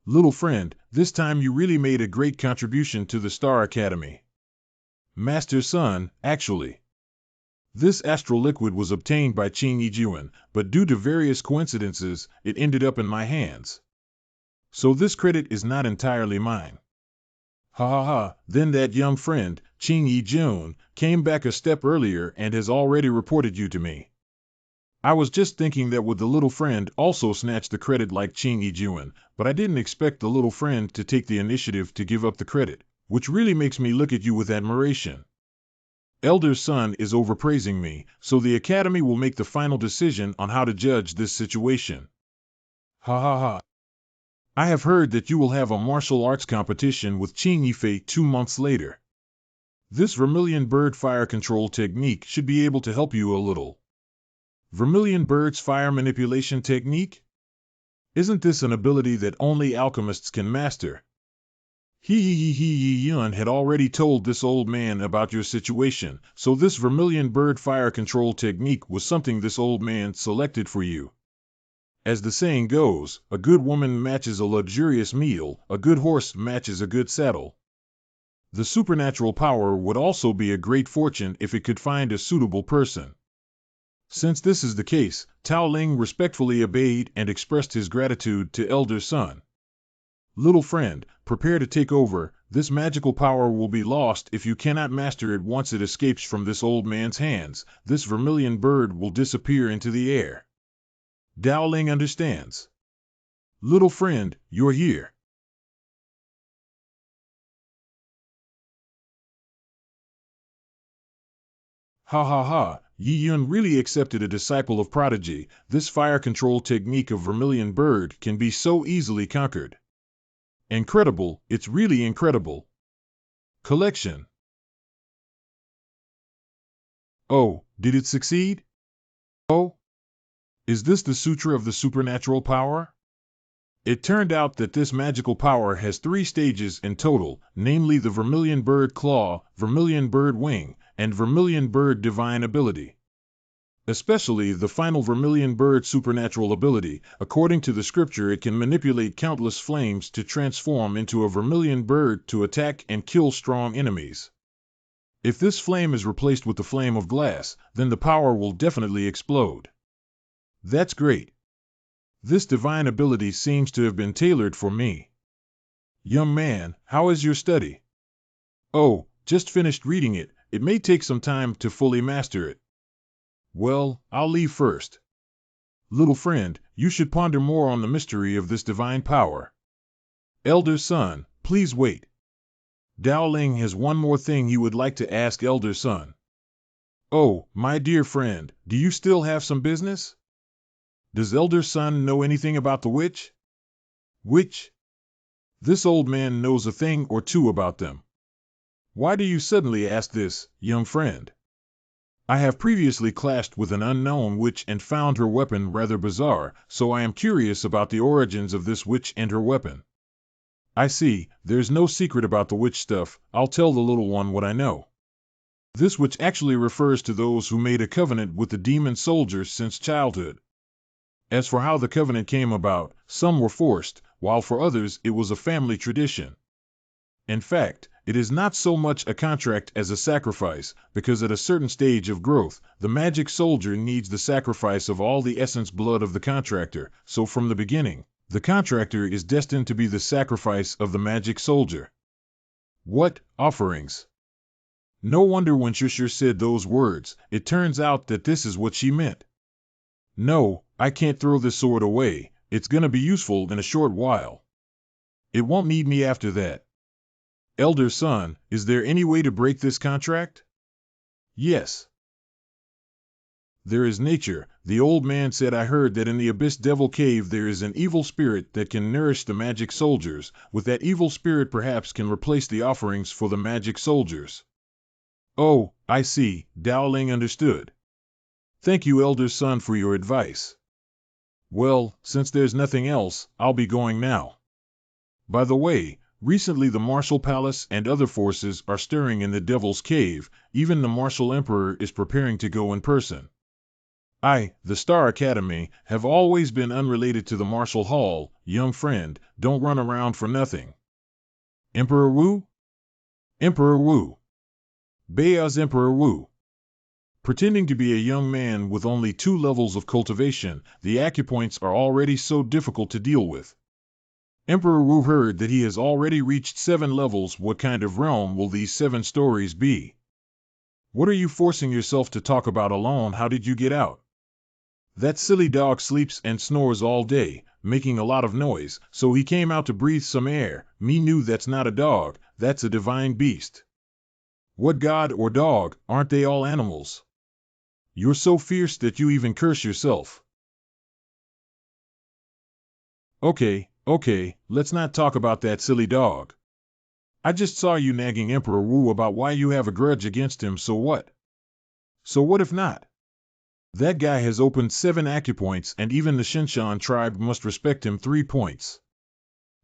Little friend, this time you really made a great contribution to the Star Academy. Master Son, actually. This astral liquid was obtained by Qing Yijuan, but due to various coincidences, it ended up in my hands. So this credit is not entirely mine. Ha ha ha, then that young friend, Qing Yijun, came back a step earlier and has already reported you to me. I was just thinking that would the little friend also snatch the credit like Qing Yijuan, but I didn't expect the little friend to take the initiative to give up the credit, which really makes me look at you with admiration. Elder Son is overpraising me, so the Academy will make the final decision on how to judge this situation. Ha ha ha. I have heard that you will have a martial arts competition with Qing Yifei 2 months later. This Vermilion Bird fire control technique should be able to help you a little. Vermilion Bird's fire manipulation technique? Isn't this an ability that only alchemists can master? Yi Yun had already told this old man about your situation, so this Vermilion Bird fire control technique was something this old man selected for you. As the saying goes, a good woman matches a luxurious meal, a good horse matches a good saddle. The supernatural power would also be a great fortune if it could find a suitable person. Since this is the case, Tao Ling respectfully obeyed and expressed his gratitude to Elder Son. Little friend, prepare to take over. This magical power will be lost if you cannot master it. Once it escapes from this old man's hands, this Vermilion Bird will disappear into the air. Tao Ling understands. Little friend, you're here. Ha ha ha, Yi Yun really accepted a disciple of prodigy. This fire control technique of Vermilion Bird can be so easily conquered. Incredible, it's really incredible. Collection. Oh, did it succeed? Oh? Is this the Sutra of the Supernatural Power? It turned out that this magical power has 3 stages in total, namely the Vermilion Bird Claw, Vermilion Bird Wing, and Vermilion Bird Divine Ability. Especially the final Vermilion Bird Supernatural Ability, according to the scripture, it can manipulate countless flames to transform into a Vermilion Bird to attack and kill strong enemies. If this flame is replaced with the flame of glass, then the power will definitely explode. That's great. This divine ability seems to have been tailored for me. Young man, how is your study? Oh, just finished reading it. It may take some time to fully master it. Well, I'll leave first. Little friend, you should ponder more on the mystery of this divine power. Elder Son, please wait. Dao Ling has one more thing he would like to ask Elder Son. Oh, my dear friend, do you still have some business? Does Elder Son know anything about the witch? Witch? This old man knows a thing or two about them. Why do you suddenly ask this, young friend? I have previously clashed with an unknown witch and found her weapon rather bizarre, so I am curious about the origins of this witch and her weapon. I see, there's no secret about the witch stuff. I'll tell the little one what I know. This witch actually refers to those who made a covenant with the demon soldiers since childhood. As for how the covenant came about, some were forced, while for others it was a family tradition. In fact, it is not so much a contract as a sacrifice, because at a certain stage of growth, the magic soldier needs the sacrifice of all the essence blood of the contractor, so from the beginning, the contractor is destined to be the sacrifice of the magic soldier. What offerings? No wonder when Shusher said those words, it turns out that this is what she meant. No, I can't throw this sword away, it's gonna be useful in a short while. It won't need me after that. Elder son, is there any way to break this contract? Yes. There is nature. The old man said I heard that in the Abyss Devil Cave there is an evil spirit that can nourish the magic soldiers. With that evil spirit perhaps can replace the offerings for the magic soldiers. Oh, I see, Dowling understood. Thank you, elder son, for your advice. Well, since there's nothing else, I'll be going now. By the way, recently the Martial Palace and other forces are stirring in the Devil's Cave. Even the Martial Emperor is preparing to go in person. I, the Star Academy, have always been unrelated to the Martial Hall. Young friend, don't run around for nothing. Emperor Wu? Emperor Wu. Bea's Emperor Wu. Pretending to be a young man with only 2 levels of cultivation, the acupoints are already so difficult to deal with. Emperor Wu heard that he has already reached 7 levels. What kind of realm will these 7 stories be? What are you forcing yourself to talk about alone? How did you get out? That silly dog sleeps and snores all day, making a lot of noise, so he came out to breathe some air. Me knew that's not a dog, that's a divine beast. What god or dog, aren't they all animals? You're so fierce that you even curse yourself. Okay, let's not talk about that silly dog. I just saw you nagging Emperor Wu about why you have a grudge against him, so what? So what if not? That guy has opened 7 acupoints and even the Shinshan tribe must respect him 3 points.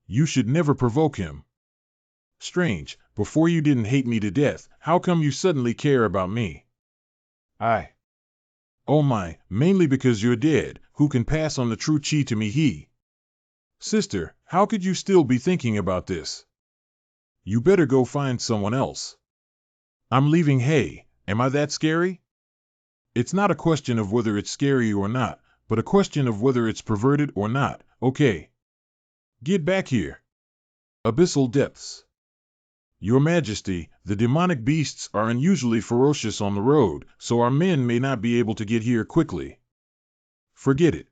You should never provoke him. Strange, before you didn't hate me to death, how come you suddenly care about me? Oh my, mainly because you're dead, who can pass on the true chi to me? Sister, how could you still be thinking about this? You better go find someone else. I'm leaving. Hey, am I that scary? It's not a question of whether it's scary or not, but a question of whether it's perverted or not. Okay. Get back here. Abyssal depths. Your Majesty, the demonic beasts are unusually ferocious on the road, so our men may not be able to get here quickly. Forget it.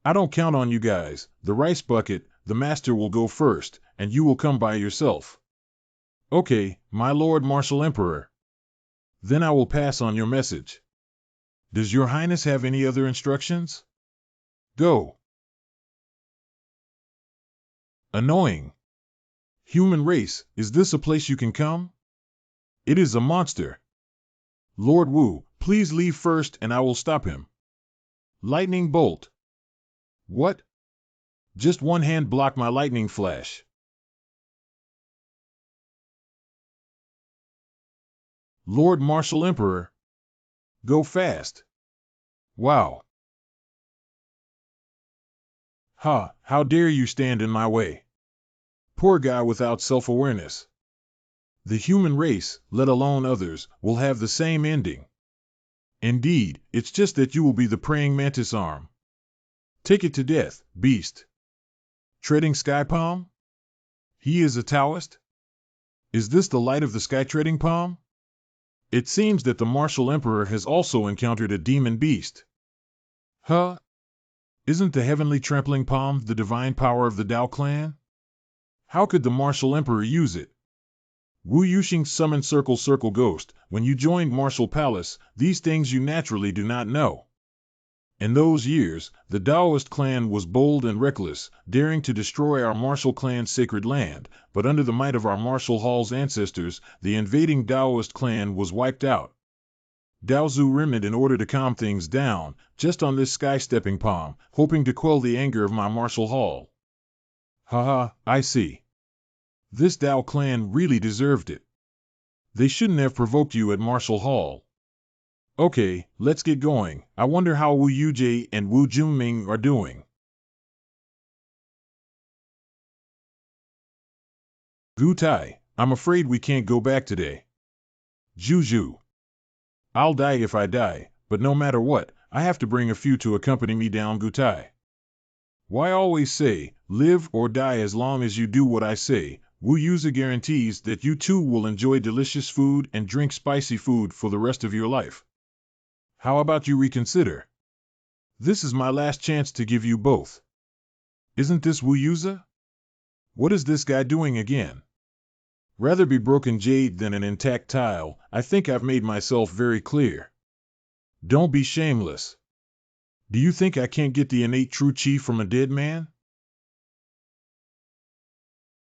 I don't count on you guys. The rice bucket, the master will go first, and you will come by yourself. Okay, my Lord Martial Emperor. Then I will pass on your message. Does your Highness have any other instructions? Go. Annoying. Human race, is this a place you can come? It is a monster. Lord Wu, please leave first and I will stop him. Lightning bolt. What? Just one hand blocked my lightning flash. Lord Martial Emperor. Go fast. Wow. Ha, how dare you stand in my way? Poor guy without self-awareness. The human race, let alone others, will have the same ending. Indeed, it's just that you will be the praying mantis arm. Take it to death, beast. Treading sky palm? He is a Taoist? Is this the light of the sky treading palm? It seems that the Martial Emperor has also encountered a demon beast. Huh? Isn't the heavenly trampling palm the divine power of the Dao clan? How could the Martial Emperor use it? Wu Yuxing summoned Circle Ghost. When you joined Martial Palace, these things you naturally do not know. In those years, the Daoist clan was bold and reckless, daring to destroy our Martial clan's sacred land, but under the might of our Martial Hall's ancestors, the invading Daoist clan was wiped out. Daozu remnant in order to calm things down, just on this sky-stepping palm, hoping to quell the anger of my Martial Hall. Haha, I see. This Dao clan really deserved it. They shouldn't have provoked you at Martial Hall. Okay, let's get going. I wonder how Wu Yujie and Wu Junming are doing. Gutai, I'm afraid we can't go back today. Juju. I'll die if I die, but no matter what, I have to bring a few to accompany me down Gutai. Why always say, live or die as long as you do what I say? Wu Yuza guarantees that you too will enjoy delicious food and drink spicy food for the rest of your life. How about you reconsider? This is my last chance to give you both. Isn't this Wu Yuza? What is this guy doing again? Rather be broken jade than an intact tile. I think I've made myself very clear. Don't be shameless. Do you think I can't get the innate true chi from a dead man?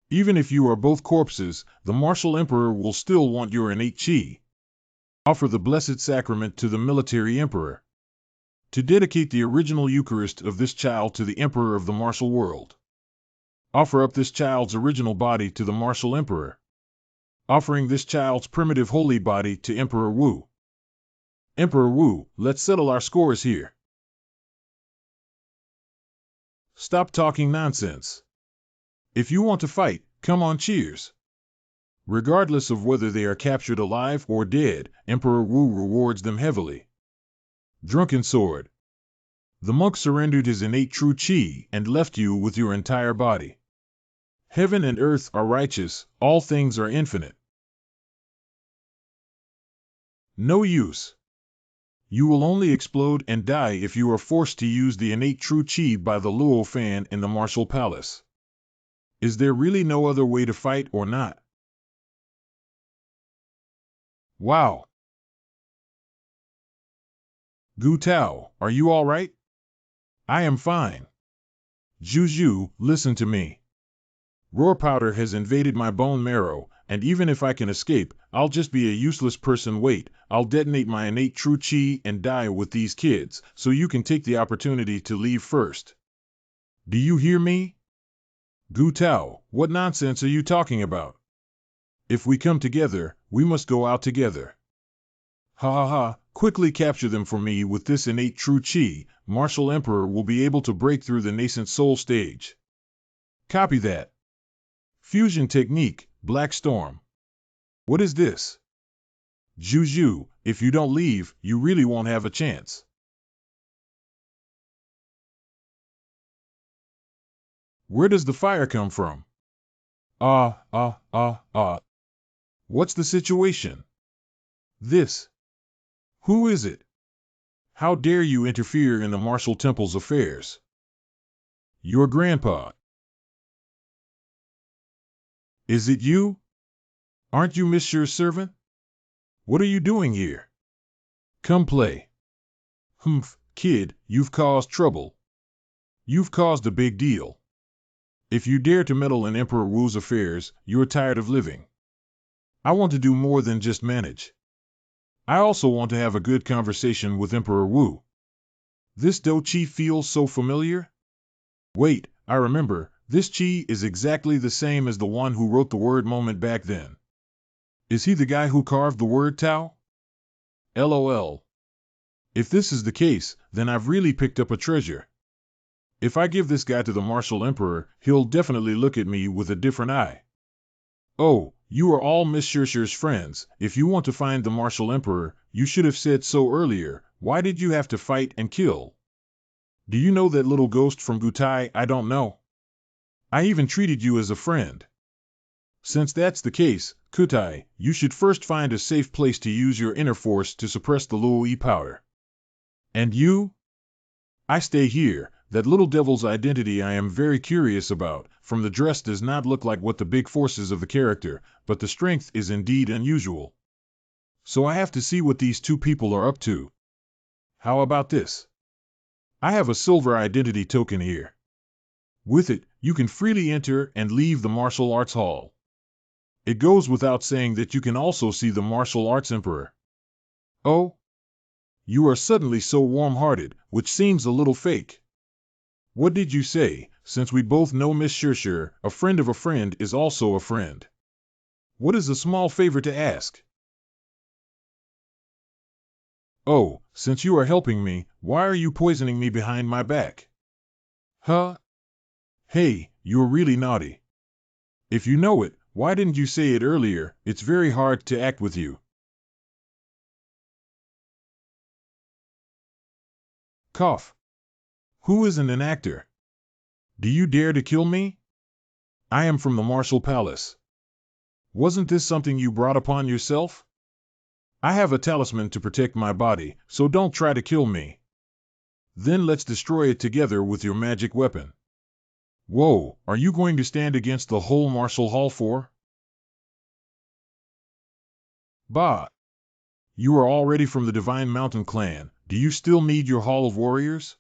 Even if you are both corpses, the martial emperor will still want your innate chi. Offer the blessed sacrament to the military emperor. To dedicate the original Eucharist of this child to the emperor of the martial world. Offer up this child's original body to the martial emperor. Offering this child's primitive holy body to Emperor Wu. Emperor Wu, let's settle our scores here. Stop talking nonsense. If you want to fight, come on, cheers. Regardless of whether they are captured alive or dead, Emperor Wu rewards them heavily. Drunken sword. The monk surrendered his innate true chi and left you with your entire body. Heaven and earth are righteous, all things are infinite. No use. You will only explode and die if you are forced to use the innate true chi by the Luo fan in the martial palace. Is there really no other way to fight or not? Wow. Gu Tao, are you all right? I am fine. Juju, listen to me. Roar powder has invaded my bone marrow, and even if I can escape, I'll just be a useless person. Wait, I'll detonate my innate true chi and die with these kids, so you can take the opportunity to leave first. Do you hear me? Gu Tao, what nonsense are you talking about? If we come together, we must go out together. Ha ha ha, quickly capture them for me with this innate true chi. Martial Emperor will be able to break through the nascent soul stage. Copy that. Fusion technique, Black Storm. What is this? Juju, if you don't leave, you really won't have a chance. Where does the fire come from? What's the situation? This. Who is it? How dare you interfere in the martial temple's affairs? Your grandpa. Is it you? Aren't you Monsieur's servant? What are you doing here? Come play. Humph, kid, you've caused trouble. You've caused a big deal. If you dare to meddle in Emperor Wu's affairs, you're tired of living. I want to do more than just manage. I also want to have a good conversation with Emperor Wu. This Do Chi feels so familiar? Wait, I remember, this Chi is exactly the same as the one who wrote the word moment back then. Is he the guy who carved the word Tao? LOL. If this is the case, then I've really picked up a treasure. If I give this guy to the martial emperor, he'll definitely look at me with a different eye. Oh, you are all Monsieur's friends. If you want to find the martial emperor, you should have said so earlier. Why did you have to fight and kill? Do you know that little ghost from Gutai? I don't know. I even treated you as a friend. Since that's the case, Kutai, you should first find a safe place to use your inner force to suppress the Luo Yi power. And you? I stay here. That little devil's identity I am very curious about. From the dress does not look like what the big forces of the character, but the strength is indeed unusual. So I have to see what these two people are up to. How about this? I have a silver identity token here. With it, you can freely enter and leave the martial arts hall. It goes without saying that you can also see the martial arts emperor. Oh? You are suddenly so warm-hearted, which seems a little fake. What did you say? Since we both know Miss Shershire, a friend of a friend is also a friend. What is a small favor to ask? Oh, since you are helping me, why are you poisoning me behind my back? Huh? Hey, you're really naughty. If you know it, Why didn't you say it earlier? It's very hard to act with you. Cough. Who isn't an actor? Do you dare to kill me? I am from the Martial Palace. Wasn't this something you brought upon yourself? I have a talisman to protect my body, so don't try to kill me. Then let's destroy it together with your magic weapon. Whoa, are you going to stand against the whole martial hall for? Bah! You are already from the Divine Mountain clan. Do you still need your Hall of Warriors?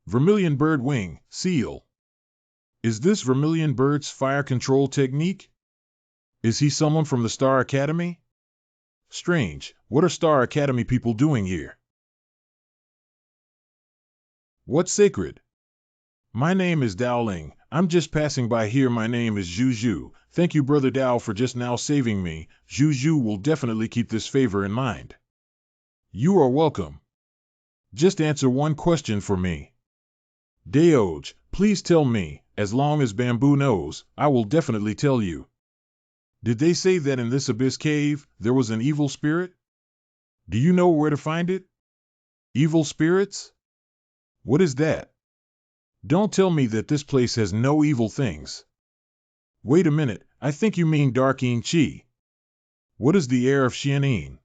Vermilion Bird Wing, Seal. Is this Vermilion Bird's fire control technique? Is he someone from the Star Academy? Strange, what are Star Academy people doing here? What's sacred? My name is Dao Ling. I'm just passing by here. My name is Zhu Zhu. Thank you, Brother Dao, for just now saving me. Zhu Zhu will definitely keep this favor in mind. You are welcome. Just answer one question for me. Daoj, please tell me. As long as Bamboo knows, I will definitely tell you. Did they say that in this abyss cave, there was an evil spirit? Do you know where to find it? Evil spirits? What is that? Don't tell me that this place has no evil things. Wait a minute, I think you mean Dark Yin Chi. What is the air of Xian?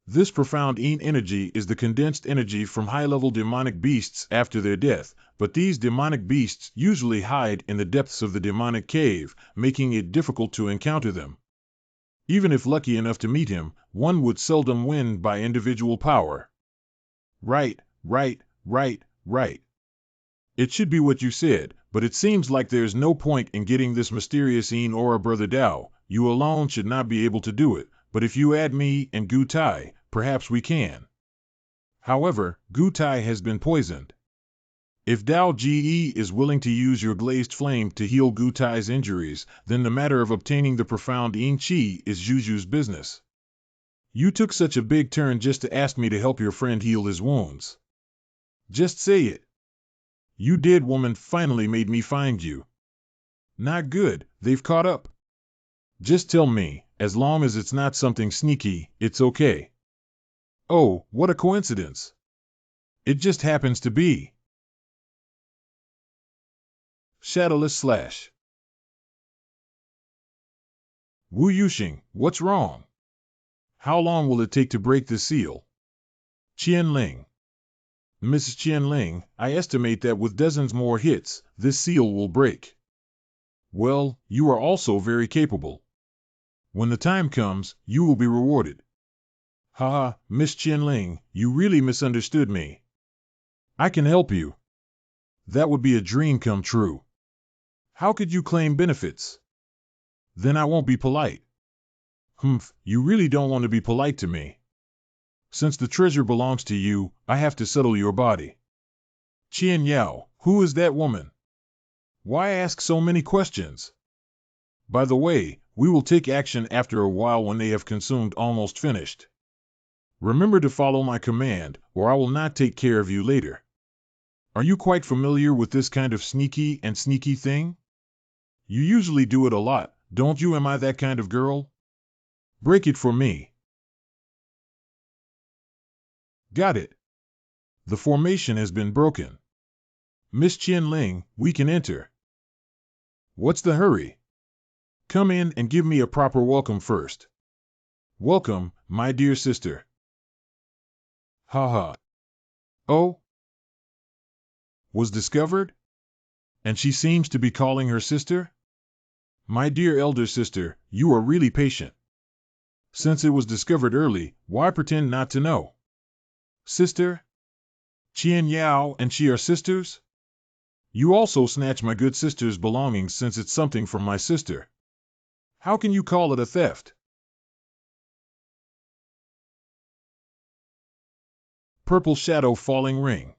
This profound Yin energy is the condensed energy from high-level demonic beasts after their death, but these demonic beasts usually hide in the depths of the demonic cave, making it difficult to encounter them. Even if lucky enough to meet him, one would seldom win by individual power. Right. It should be what you said, but it seems like there's no point in getting this mysterious Yin aura, Brother Dao. You alone should not be able to do it, but if you add me and Gu Tai, perhaps we can. However, Gu Tai has been poisoned. If Dao Ge is willing to use your glazed flame to heal Gu Tai's injuries, then the matter of obtaining the profound Yin Chi is Juju's business. You took such a big turn just to ask me to help your friend heal his wounds. Just say it. You dead woman finally made me find you. Not good, they've caught up. Just tell me, as long as it's not something sneaky, it's okay. Oh, what a coincidence. It just happens to be. Shadowless Slash. Wu Yuxing, what's wrong? How long will it take to break the seal? Qian Ling. Mrs. Qian Ling, I estimate that with dozens more hits, this seal will break. Well, you are also very capable. When the time comes, you will be rewarded. Haha, Miss Qian Ling, you really misunderstood me. I can help you. That would be a dream come true. How could you claim benefits? Then I won't be polite. Humph, you really don't want to be polite to me. Since the treasure belongs to you, I have to settle your body. Qian Yao, who is that woman? Why ask so many questions? By the way, we will take action after a while when they have consumed almost finished. Remember to follow my command, or I will not take care of you later. Are you quite familiar with this kind of sneaky thing? You usually do it a lot, don't you? Am I that kind of girl? Break it for me. Got it. The formation has been broken. Miss Qian Ling, we can enter. What's the hurry? Come in and give me a proper welcome first. Welcome, my dear sister. Haha. Oh? Was discovered? And she seems to be calling her sister? My dear elder sister, you are really patient. Since it was discovered early, why pretend not to know? Sister? Qian Yao and she are sisters? You also snatch my good sister's belongings since it's something from my sister. How can you call it a theft? Purple Shadow Falling Ring.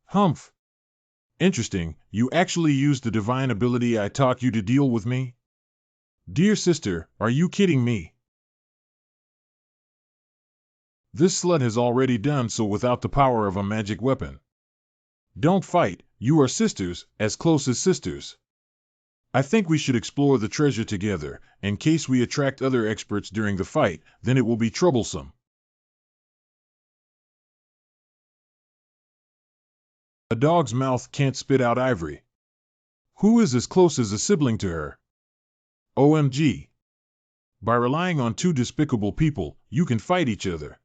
Humph. Interesting, you actually used the divine ability I taught you to deal with me? Dear sister, are you kidding me? This slut has already done so without the power of a magic weapon. Don't fight, you are sisters, as close as sisters. I think we should explore the treasure together, in case we attract other experts during the fight, then it will be troublesome. A dog's mouth can't spit out ivory. Who is as close as a sibling to her? OMG. By relying on two despicable people, you can fight each other.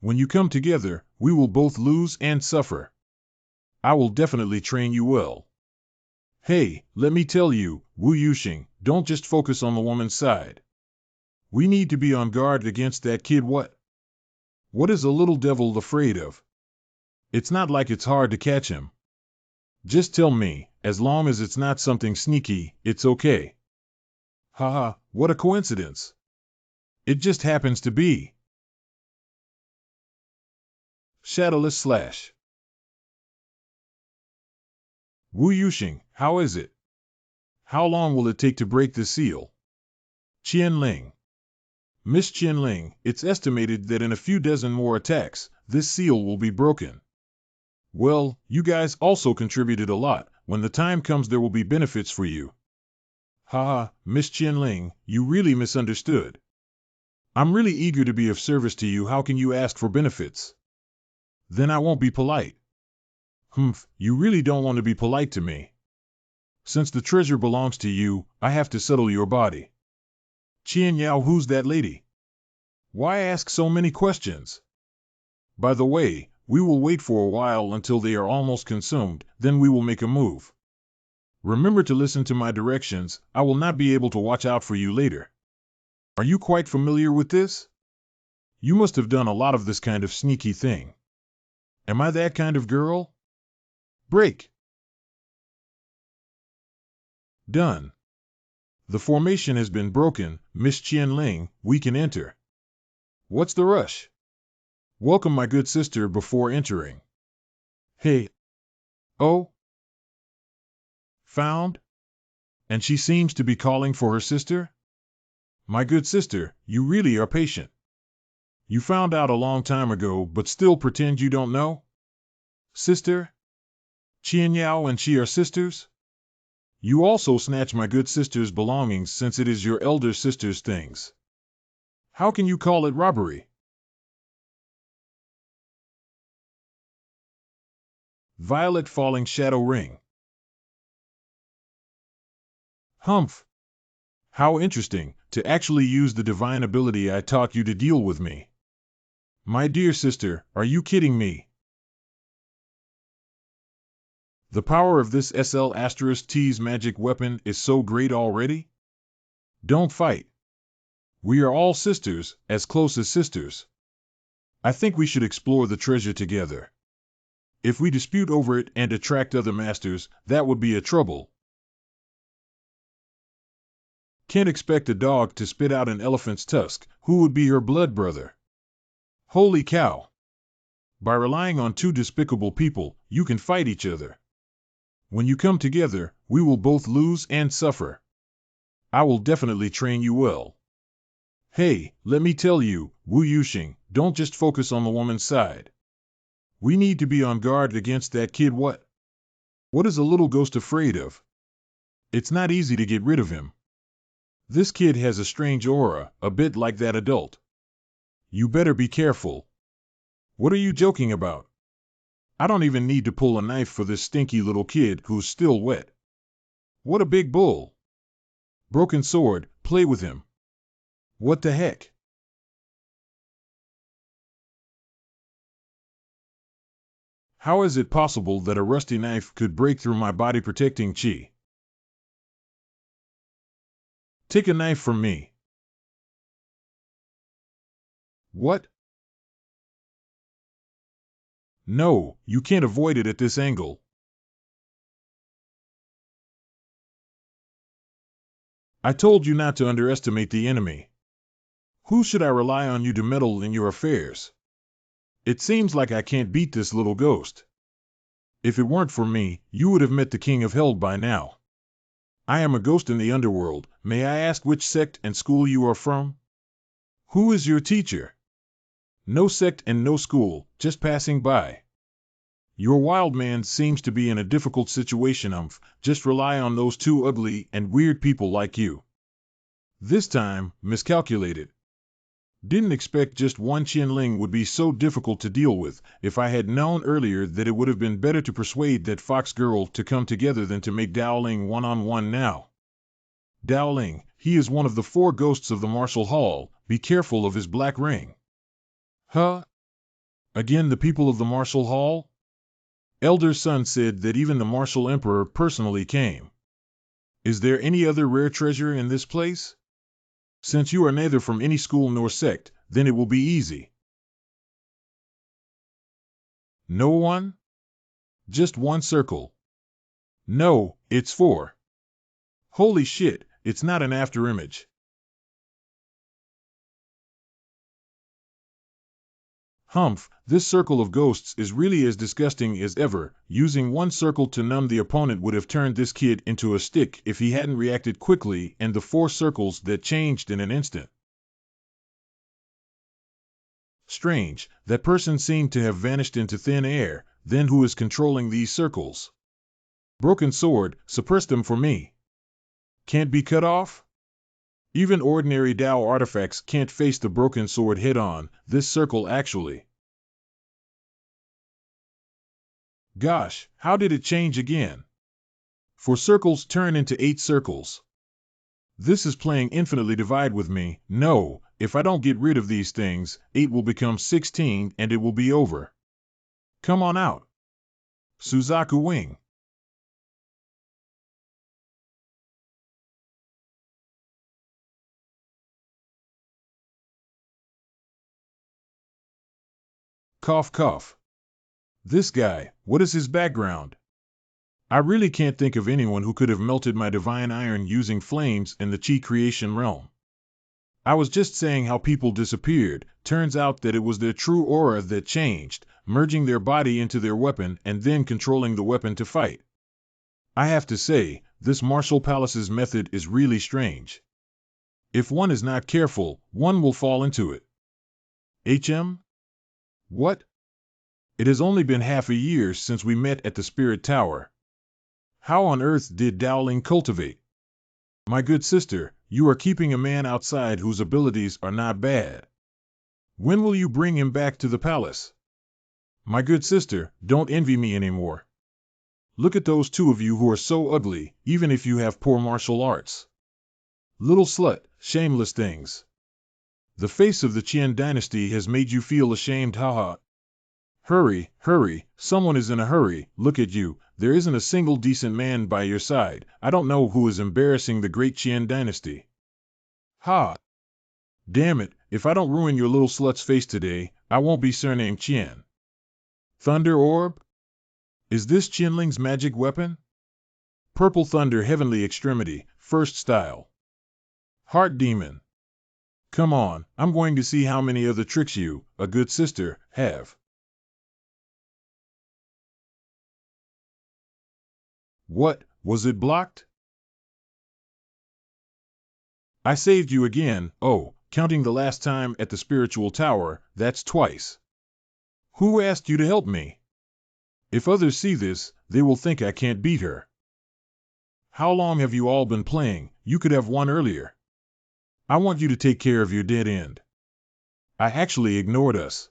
When you come together, we will both lose and suffer. I will definitely train you well. Hey, let me tell you, Wu Yuxing, don't just focus on the woman's side. We need to be on guard against that kid. What is a little devil afraid of? It's not like it's hard to catch him. Just tell me, as long as it's not something sneaky, it's okay. Haha, what a coincidence. It just happens to be. Shadowless Slash. Wu Yuxing, how is it? How long will it take to break the seal? Qianling. Miss Qianling, it's estimated that in a few dozen more attacks, this seal will be broken. Well, you guys also contributed a lot. When the time comes, there will be benefits for you. Haha, Miss Qianling, you really misunderstood. I'm really eager to be of service to you. How can you ask for benefits? Then I won't be polite. Humph, you really don't want to be polite to me. Since the treasure belongs to you, I have to settle your body. Qian Yao, who's that lady? Why ask so many questions? By the way, we will wait for a while until they are almost consumed, then we will make a move. Remember to listen to my directions. I will not be able to watch out for you later. Are you quite familiar with this? You must have done a lot of this kind of sneaky thing. Am I that kind of girl? Break. Done. The formation has been broken, Miss Qianling, we can enter. What's the rush? Welcome my good sister before entering. Hey. Oh? Found? And she seems to be calling for her sister? My good sister, you really are patient. You found out a long time ago, but still pretend you don't know? Sister? Qian Yao and she are sisters? You also snatch my good sister's belongings since it is your elder sister's things. How can you call it robbery? Violet Falling Shadow Ring. Humph. How interesting, to actually use the divine ability I taught you to deal with me. My dear sister, are you kidding me? The power of this SL*T's magic weapon is so great already? Don't fight. We are all sisters, as close as sisters. I think we should explore the treasure together. If we dispute over it and attract other masters, that would be a trouble. Can't expect a dog to spit out an elephant's tusk. Who would be her blood brother? Holy cow! By relying on two despicable people, you can fight each other. When you come together, we will both lose and suffer. I will definitely train you well. Hey, let me tell you, Wu Yuxing, don't just focus on the woman's side. We need to be on guard against that kid. What is a little ghost afraid of? It's not easy to get rid of him. This kid has a strange aura, a bit like that adult. You better be careful. What are you joking about? I don't even need to pull a knife for this stinky little kid who's still wet. What a big bull. Broken sword, play with him. What the heck? How is it possible that a rusty knife could break through my body protecting chi? Take a knife from me. What? No, you can't avoid it at this angle. I told you not to underestimate the enemy. Who should I rely on you to meddle in your affairs? It seems like I can't beat this little ghost. If it weren't for me, you would have met the King of Hell by now. I am a ghost in the underworld. May I ask which sect and school you are from? Who is your teacher? No sect and no school, just passing by. Your wild man seems to be in a difficult situation. Just rely on those two ugly and weird people like you. This time, miscalculated. Didn't expect just one Qianling would be so difficult to deal with. If I had known earlier that it would have been better to persuade that fox girl to come together than to make Dowling one-on-one now. Dowling, he is one of the 4 ghosts of the martial hall. Be careful of his black ring. Huh? Again the people of the martial hall? Elder Sun said that even the martial emperor personally came. Is there any other rare treasure in this place? Since you are neither from any school nor sect, then it will be easy. No one? Just one circle. No, it's 4. Holy shit, it's not an afterimage. Humph, this circle of ghosts is really as disgusting as ever. Using one circle to numb the opponent would have turned this kid into a stick if he hadn't reacted quickly, and the 4 circles that changed in an instant. Strange, that person seemed to have vanished into thin air. Then who is controlling these circles? Broken sword, suppress them for me. Can't be cut off? Even ordinary Dao artifacts can't face the broken sword head-on. This circle actually. Gosh, how did it change again? 4 circles turn into 8 circles. This is playing infinitely divide with me. No, if I don't get rid of these things, 8 will become 16 and it will be over. Come on out. Suzaku Wing. Cough cough. This guy, what is his background? I really can't think of anyone who could have melted my divine iron using flames in the Qi creation realm. I was just saying how people disappeared. Turns out that it was their true aura that changed, merging their body into their weapon and then controlling the weapon to fight. I have to say, this Martial Palace's method is really strange. If one is not careful, one will fall into it. What? It has only been half a year since we met at the Spirit Tower. How on earth did Dowling cultivate? My good sister, you are keeping a man outside whose abilities are not bad. When will you bring him back to the palace? My good sister, don't envy me anymore. Look at those 2 of you who are so ugly, even if you have poor martial arts. Little slut, shameless things. The face of the Qian dynasty has made you feel ashamed, haha. Hurry, hurry, someone is in a hurry. Look at you, there isn't a single decent man by your side. I don't know who is embarrassing the great Qian dynasty. Ha! Damn it, if I don't ruin your little slut's face today, I won't be surnamed Qian. Thunder Orb? Is this Qianling's magic weapon? Purple Thunder Heavenly Extremity, first style. Heart Demon. Come on, I'm going to see how many other tricks you, a good sister, have. What, was it blocked? I saved you again. Oh, counting the last time at the spiritual tower, that's twice. Who asked you to help me? If others see this, they will think I can't beat her. How long have you all been playing? You could have won earlier. I want you to take care of your dead end. I actually ignored us.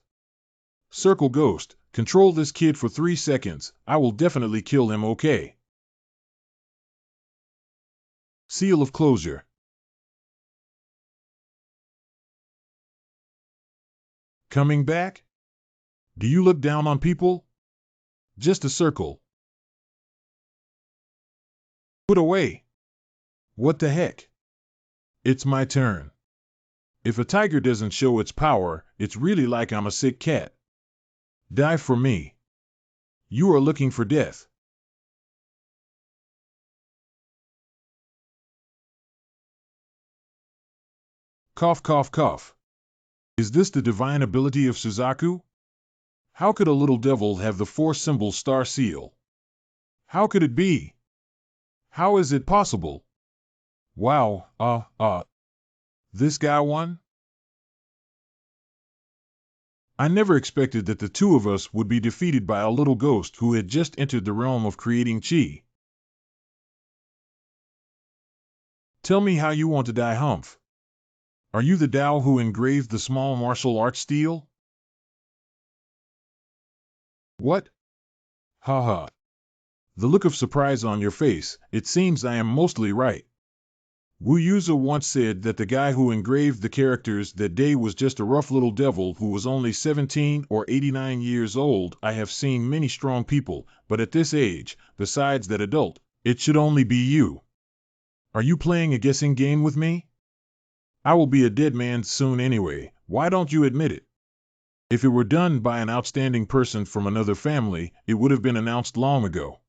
Circle Ghost, control this kid for 3 seconds. I will definitely kill him, okay? Seal of Closure. Coming back? Do you look down on people? Just a circle. Put away. What the heck? It's my turn. If a tiger doesn't show its power, it's really like I'm a sick cat. Die for me. You are looking for death. Cough cough cough. Is this the divine ability of Suzaku? How could a little devil have the 4-symbol star seal? How could it be? How is it possible? Wow, this guy won? I never expected that the two of us would be defeated by a little ghost who had just entered the realm of creating chi. Tell me how you want to die, Humph. Are you the Tao who engraved the small martial arts steel? What? Ha ha. The look of surprise on your face, it seems I am mostly right. Wu Yuzu once said that the guy who engraved the characters that day was just a rough little devil who was only 17 or 89 years old. I have seen many strong people, but at this age, besides that adult, it should only be you. Are you playing a guessing game with me? I will be a dead man soon anyway, why don't you admit it? If it were done by an outstanding person from another family, it would have been announced long ago.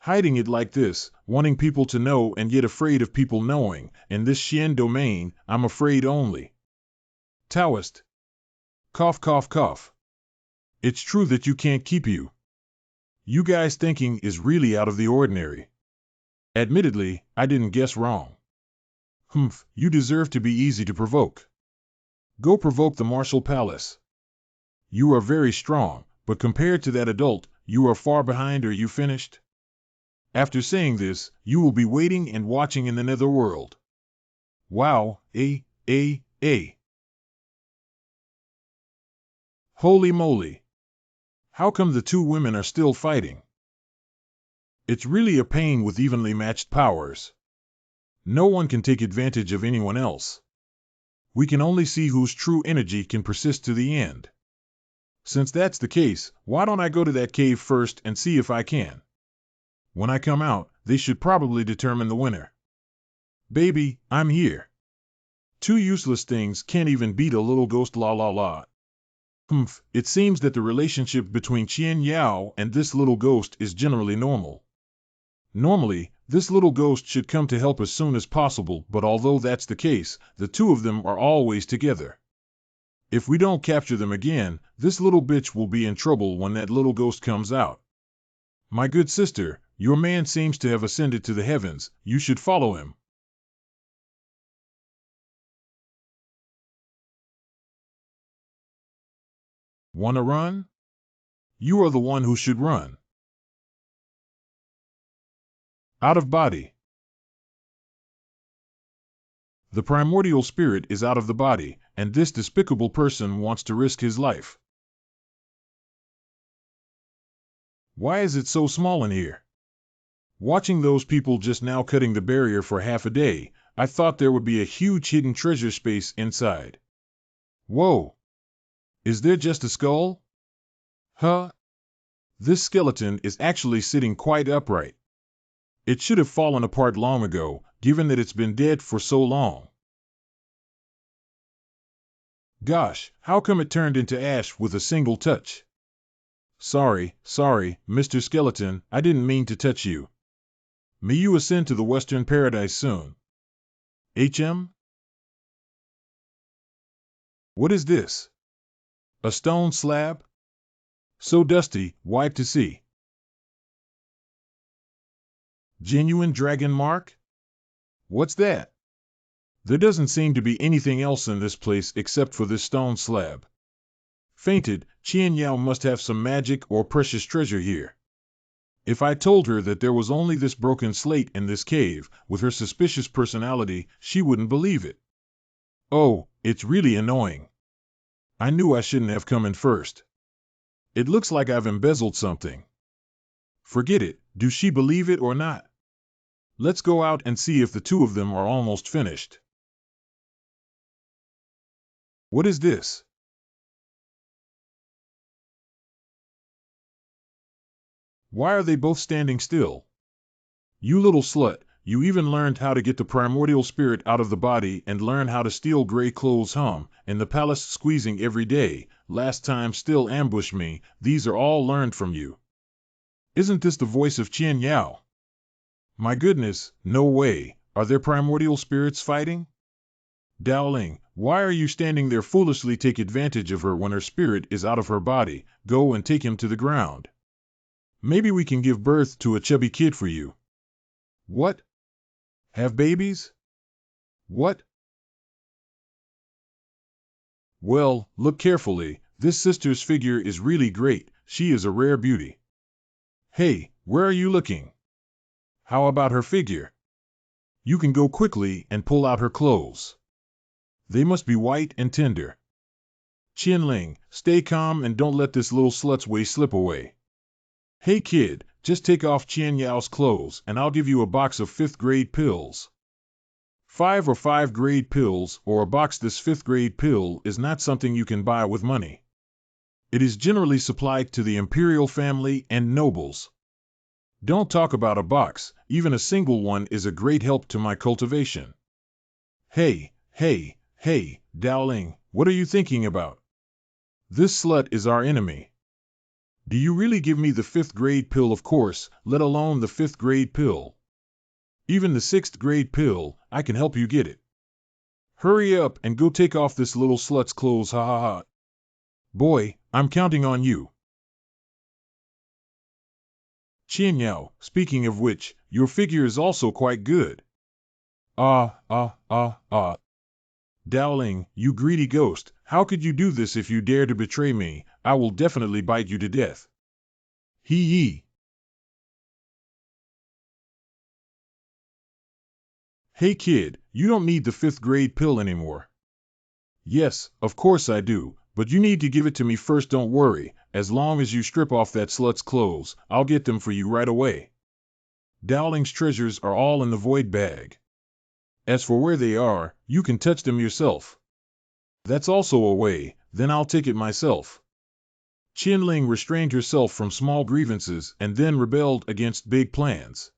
Hiding it like this, wanting people to know and yet afraid of people knowing, in this Xian domain, I'm afraid only. Taoist. Cough, cough, cough. It's true that you can't keep you. You guys' thinking is really out of the ordinary. Admittedly, I didn't guess wrong. Humph, you deserve to be easy to provoke. Go provoke the Martial Palace. You are very strong, but compared to that adult, you are far behind. Are you finished? After saying this, you will be waiting and watching in the netherworld. Wow, eh. Holy moly. How come the two women are still fighting? It's really a pain with evenly matched powers. No one can take advantage of anyone else. We can only see whose true energy can persist to the end. Since that's the case, why don't I go to that cave first and see if I can? When I come out, they should probably determine the winner. Baby, I'm here. Two useless things can't even beat a little ghost, la la la. Humph, it seems that the relationship between Qian Yao and this little ghost is generally normal. Normally, this little ghost should come to help as soon as possible, but although that's the case, the two of them are always together. If we don't capture them again, this little bitch will be in trouble when that little ghost comes out. My good sister, your man seems to have ascended to the heavens, you should follow him. Wanna run? You are the one who should run. Out of body. The primordial spirit is out of the body, and this despicable person wants to risk his life. Why is it so small in here? Watching those people just now cutting the barrier for half a day, I thought there would be a huge hidden treasure space inside. Whoa! Is there just a skull? Huh? This skeleton is actually sitting quite upright. It should have fallen apart long ago, given that it's been dead for so long. Gosh, how come it turned into ash with a single touch? Sorry, Mr. Skeleton, I didn't mean to touch you. May you ascend to the Western Paradise soon. HM? What is this? A stone slab? So dusty, wide to see. Genuine dragon mark? What's that? There doesn't seem to be anything else in this place except for this stone slab. Fainted, Qian Yao must have some magic or precious treasure here. If I told her that there was only this broken slate in this cave, with her suspicious personality, she wouldn't believe it. Oh, it's really annoying. I knew I shouldn't have come in first. It looks like I've embezzled something. Forget it, do she believe it or not? Let's go out and see if the two of them are almost finished. What is this? Why are they both standing still? You little slut, you even learned how to get the primordial spirit out of the body and learn how to steal gray clothes, in the palace squeezing every day, last time still ambush me, these are all learned from you. Isn't this the voice of Qian Yao? My goodness, no way, are there primordial spirits fighting? Dowling, why are you standing there foolishly? Take advantage of her when her spirit is out of her body, go and take him to the ground. Maybe we can give birth to a chubby kid for you. What? Have babies? What? Well, look carefully, This sister's figure is really great. She is a rare beauty. Hey, where are you looking? How about her figure? You can go quickly and pull out her clothes. They must be white and tender. Qianling, stay calm and don't let this little slut's way slip away. Hey kid, just take off Qian Yao's clothes and I'll give you a box of 5th grade pills. 5 or 5 grade pills or a box. This 5th grade pill is not something you can buy with money. It is generally supplied to the imperial family and nobles. Don't talk about a box, even a single one is a great help to my cultivation. Hey, Dowling, what are you thinking about? This slut is our enemy. Do you really give me the 5th grade pill? Of course, let alone the 5th grade pill. Even the 6th grade pill, I can help you get it. Hurry up and go take off this little slut's clothes, ha ha ha. Boy, I'm counting on you. Qian Yao, speaking of which, your figure is also quite good. Dowling, you greedy ghost, how could you do this? If you dare to betray me, I will definitely bite you to death. Hee yee. Hey kid, you don't need the 5th grade pill anymore. Yes, of course I do, but you need to give it to me first. Don't worry, as long as you strip off that slut's clothes, I'll get them for you right away. Dowling's treasures are all in the void bag. As for where they are, you can touch them yourself. That's also a way, then I'll take it myself. Qianling restrained herself from small grievances and then rebelled against big plans.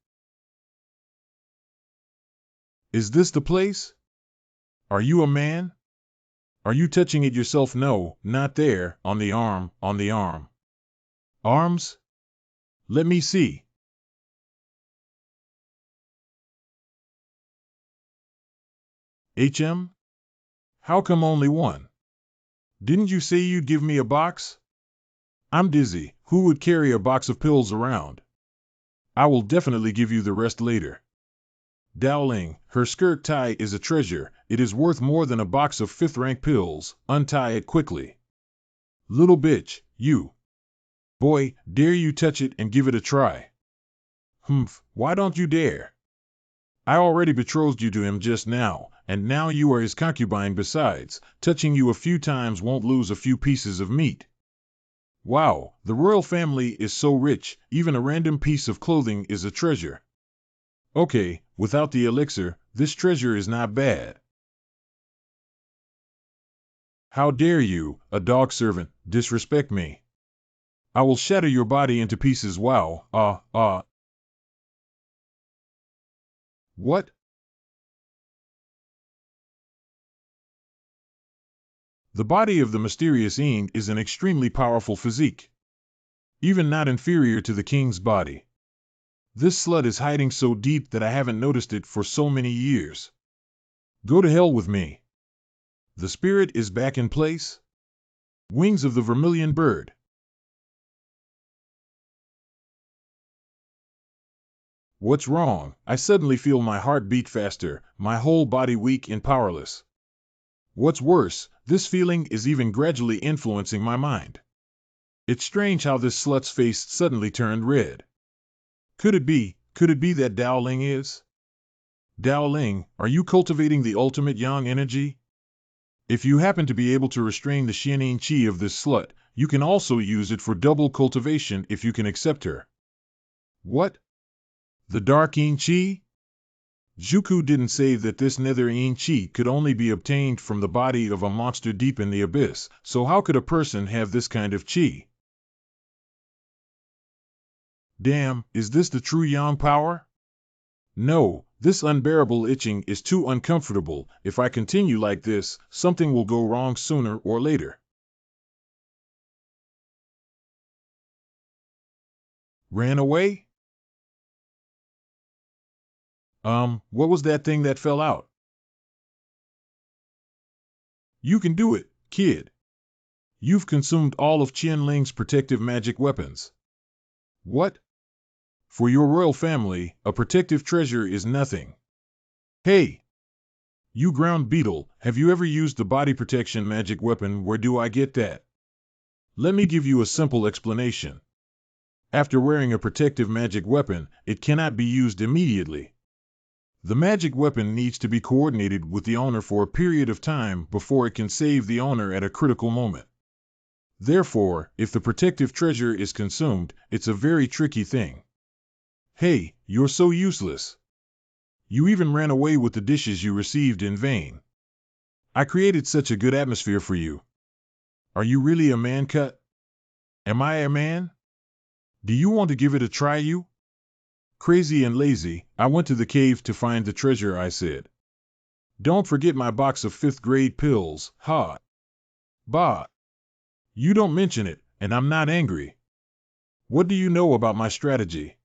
Is this the place? Are you a man? Are you touching it yourself? No, not there, on the arm, on the arm. Arms? Let me see. HM? How come only one? Didn't you say you'd give me a box? I'm dizzy. Who would carry a box of pills around? I will definitely give you the rest later. Dowling, her skirt tie is a treasure. It is worth more than a box of 5th rank pills. Untie it quickly. Little bitch, you. Boy, dare you touch it and give it a try. Humph, why don't you dare? I already betrothed you to him just now, and now you are his concubine. Besides, touching you a few times won't lose a few pieces of meat. Wow, the royal family is so rich, even a random piece of clothing is a treasure. Okay, without the elixir, this treasure is not bad. How dare you, a dog servant, disrespect me? I will shatter your body into pieces. Wow, What? The body of the mysterious Eend is an extremely powerful physique, even not inferior to the king's body. This slut is hiding so deep that I haven't noticed it for so many years. Go to hell with me. The spirit is back in place. Wings of the vermilion bird. What's wrong? I suddenly feel my heart beat faster, my whole body weak and powerless. What's worse, this feeling is even gradually influencing my mind. It's strange how this slut's face suddenly turned red. Could it be that Dowling is? Dowling, are you cultivating the ultimate yang energy? If you happen to be able to restrain the Xianin Qi of this slut, you can also use it for double cultivation if you can accept her. What? The Dark Yin Qi? Zuku didn't say that this nether Yin Qi could only be obtained from the body of a monster deep in the abyss, so how could a person have this kind of Qi? Damn, is this the true yang power? No, this unbearable itching is too uncomfortable. If I continue like this, something will go wrong sooner or later. Ran away? What was that thing that fell out? You can do it, kid. You've consumed all of Qianling's protective magic weapons. What? For your royal family, a protective treasure is nothing. Hey! You ground beetle, have you ever used the body protection magic weapon? Where do I get that? Let me give you a simple explanation. After wearing a protective magic weapon, it cannot be used immediately. The magic weapon needs to be coordinated with the owner for a period of time before it can save the owner at a critical moment. Therefore, if the protective treasure is consumed, it's a very tricky thing. Hey, you're so useless. You even ran away with the dishes you received in vain. I created such a good atmosphere for you. Are you really a man cut? Am I a man? Do you want to give it a try, you? Crazy and lazy, I went to the cave to find the treasure, I said. Don't forget my box of 5th grade pills, ha. Bah. You don't mention it, and I'm not angry. What do you know about my strategy?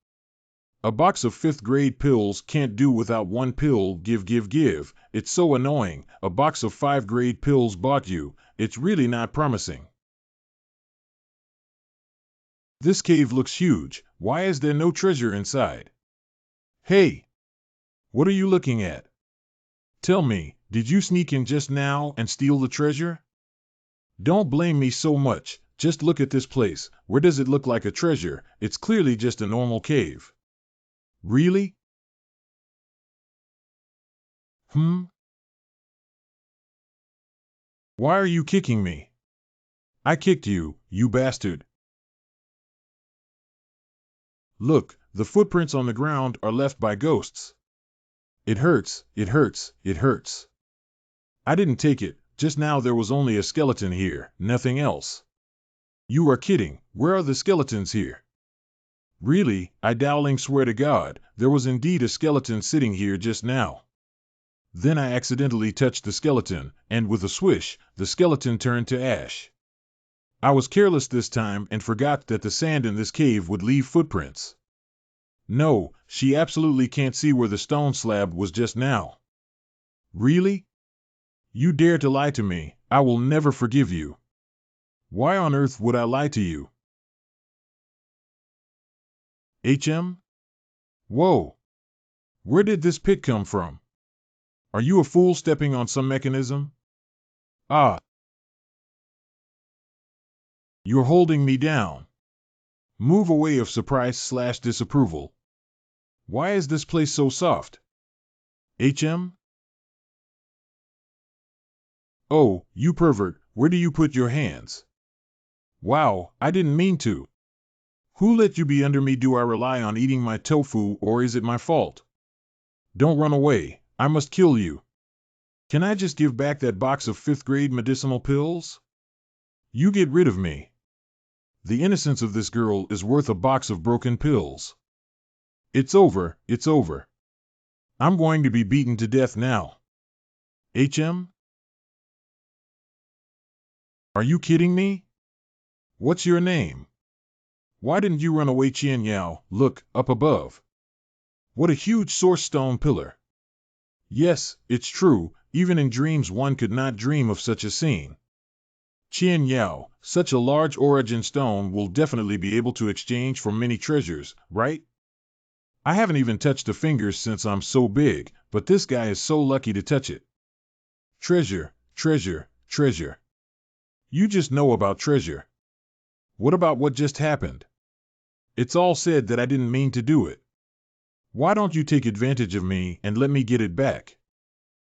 A box of 5th grade pills can't do without one pill, give. It's so annoying. A box of 5th grade pills bought you. It's really not promising. This cave looks huge. Why is there no treasure inside? Hey! What are you looking at? Tell me, did you sneak in just now and steal the treasure? Don't blame me so much. Just look at this place. Where does it look like a treasure? It's clearly just a normal cave. Really? Why are you kicking me? I kicked you, you bastard. Look, the footprints on the ground are left by ghosts. It hurts. I didn't take it. Just now there was only a skeleton here, nothing else. You are kidding. Where are the skeletons here? Really, I dowling swear to God, there was indeed a skeleton sitting here just now. Then I accidentally touched the skeleton, and with a swish, the skeleton turned to ash. I was careless this time and forgot that the sand in this cave would leave footprints. No, she absolutely can't see where the stone slab was just now. Really? You dare to lie to me. I will never forgive you. Why on earth would I lie to you? HM? Whoa! Where did this pit come from? Are you a fool stepping on some mechanism? Ah! You're holding me down. Move away of surprise/disapproval. Why is this place so soft? HM? Oh, you pervert, where do you put your hands? Wow, I didn't mean to. Who let you be under me? Do I rely on eating my tofu, or is it my fault? Don't run away, I must kill you. Can I just give back that box of 5th grade medicinal pills? You get rid of me. The innocence of this girl is worth a box of broken pills. It's over. I'm going to be beaten to death now. HM? Are you kidding me? What's your name? Why didn't you run away, Qian Yao? Look, up above. What a huge source stone pillar. Yes, it's true, even in dreams one could not dream of such a scene. Qian Yao, such a large origin stone will definitely be able to exchange for many treasures, right? I haven't even touched the fingers since I'm so big, but this guy is so lucky to touch it. Treasure. You just know about treasure. What about what just happened? It's all said that I didn't mean to do it. Why don't you take advantage of me and let me get it back?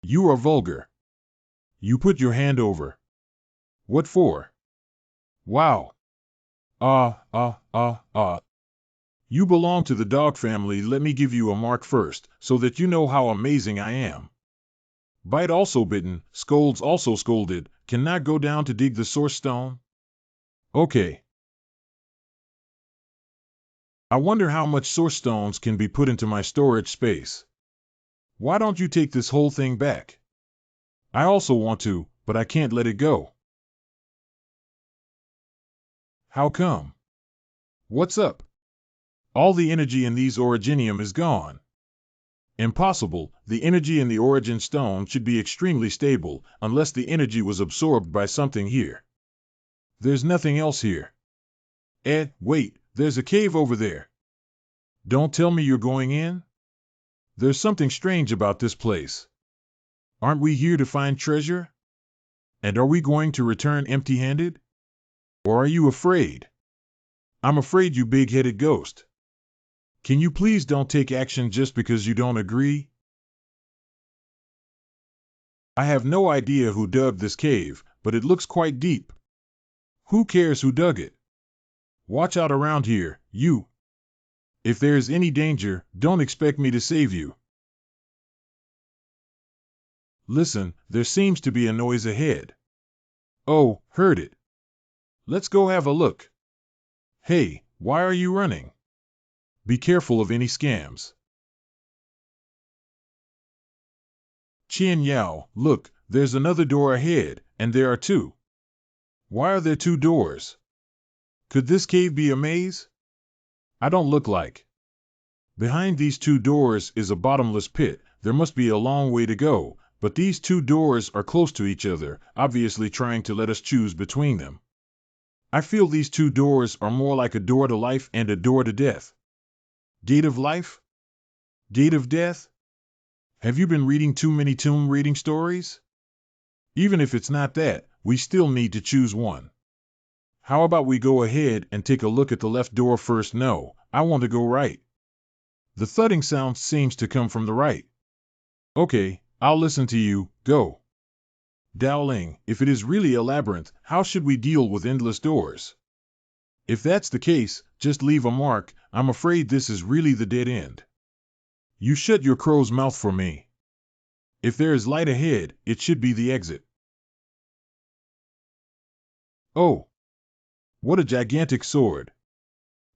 You are vulgar. You put your hand over. What for? Wow. You belong to the dog family. Let me give you a mark first, so that you know how amazing I am. Bite also bitten, scolds also scolded, cannot go down to dig the source stone? Okay. I wonder how much source stones can be put into my storage space. Why don't you take this whole thing back? I also want to, but I can't let it go. How come? What's up? All the energy in these originium is gone. Impossible. The energy in the origin stone should be extremely stable, unless the energy was absorbed by something here. There's nothing else here. Wait, there's a cave over there. Don't tell me you're going in? There's something strange about this place. Aren't we here to find treasure? And are we going to return empty-handed? Or are you afraid? I'm afraid, you big-headed ghost. Can you please don't take action just because you don't agree? I have no idea who dug this cave, but it looks quite deep. Who cares who dug it? Watch out around here, you. If there is any danger, don't expect me to save you. Listen, there seems to be a noise ahead. Oh, heard it. Let's go have a look. Hey, why are you running? Be careful of any scams. Qian Yao, look, there's another door ahead, and there are two. Why are there two doors? Could this cave be a maze? I don't look like. Behind these two doors is a bottomless pit. There must be a long way to go, but these two doors are close to each other, obviously trying to let us choose between them. I feel these two doors are more like a door to life and a door to death. Gate of life? Gate of death? Have you been reading too many tomb raiding stories? Even if it's not that, we still need to choose one. How about we go ahead and take a look at the left door first? No, I want to go right. The thudding sound seems to come from the right. Okay, I'll listen to you. Go. Dowling, if it is really a labyrinth, how should we deal with endless doors? If that's the case, just leave a mark. I'm afraid this is really the dead end. You shut your crow's mouth for me. If there is light ahead, it should be the exit. Oh, what a gigantic sword.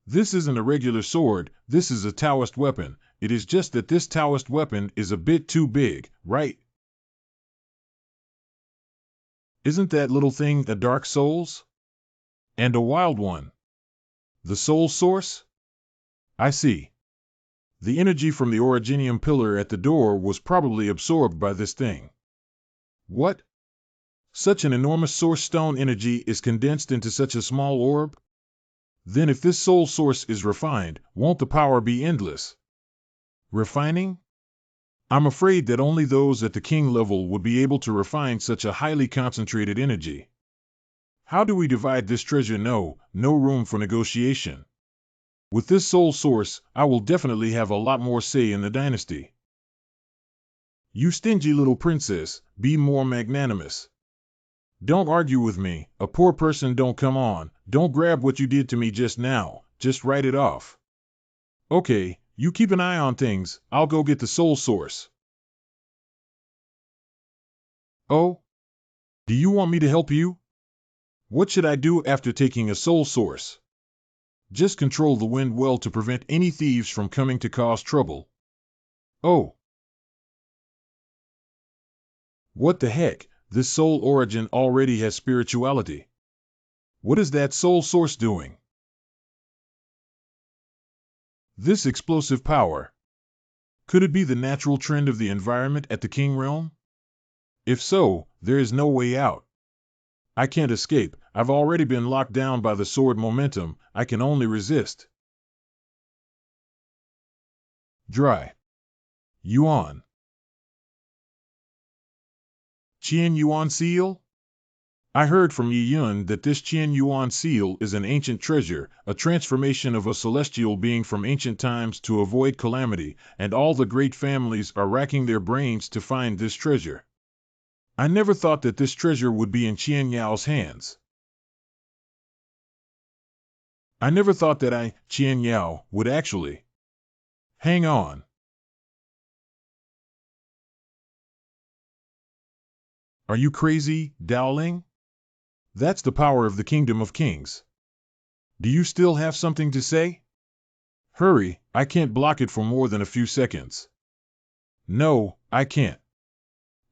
This isn't a regular sword, this is a Taoist weapon. It is just that this Taoist weapon is a bit too big, right? Isn't that little thing a dark soul's? And a wild one. The soul source? I see. The energy from the originium pillar at the door was probably absorbed by this thing. What? Such an enormous source stone energy is condensed into such a small orb? Then if this soul source is refined, won't the power be endless? Refining? I'm afraid that only those at the king level would be able to refine such a highly concentrated energy. How do we divide this treasure? No room for negotiation. With this soul source, I will definitely have a lot more say in the dynasty. You stingy little princess, be more magnanimous. Don't argue with me, a poor person. Don't grab what you did to me just now, just write it off. Okay, you keep an eye on things, I'll go get the soul source. Oh? Do you want me to help you? What should I do after taking a soul source? Just control the wind well to prevent any thieves from coming to cause trouble. Oh. What the heck, this soul origin already has spirituality. What is that soul source doing? This explosive power. Could it be the natural trend of the environment at the king realm? If so, there is no way out. I can't escape, I've already been locked down by the sword momentum, I can only resist. Dry. Yuan. Qian Yuan seal? I heard from Yi Yun that this Qian Yuan seal is an ancient treasure, a transformation of a celestial being from ancient times to avoid calamity, and all the great families are racking their brains to find this treasure. I never thought that this treasure would be in Qian Yao's hands. I never thought that Qian Yao, would actually. Hang on. Are you crazy, Dowling? That's the power of the Kingdom of Kings. Do you still have something to say? Hurry, I can't block it for more than a few seconds. No, I can't.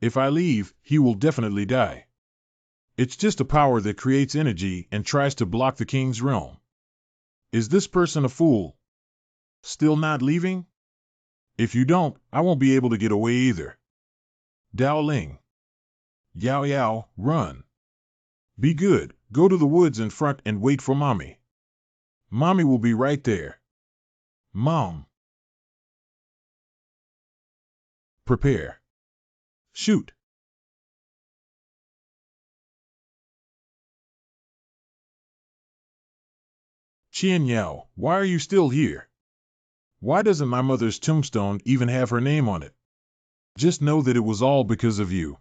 If I leave, he will definitely die. It's just a power that creates energy and tries to block the king's realm. Is this person a fool? Still not leaving? If you don't, I won't be able to get away either. Dowling. Yao Yao, run. Be good, go to the woods in front and wait for Mommy. Mommy will be right there. Mom. Prepare. Shoot. Qian Yao, why are you still here? Why doesn't my mother's tombstone even have her name on it? Just know that it was all because of you.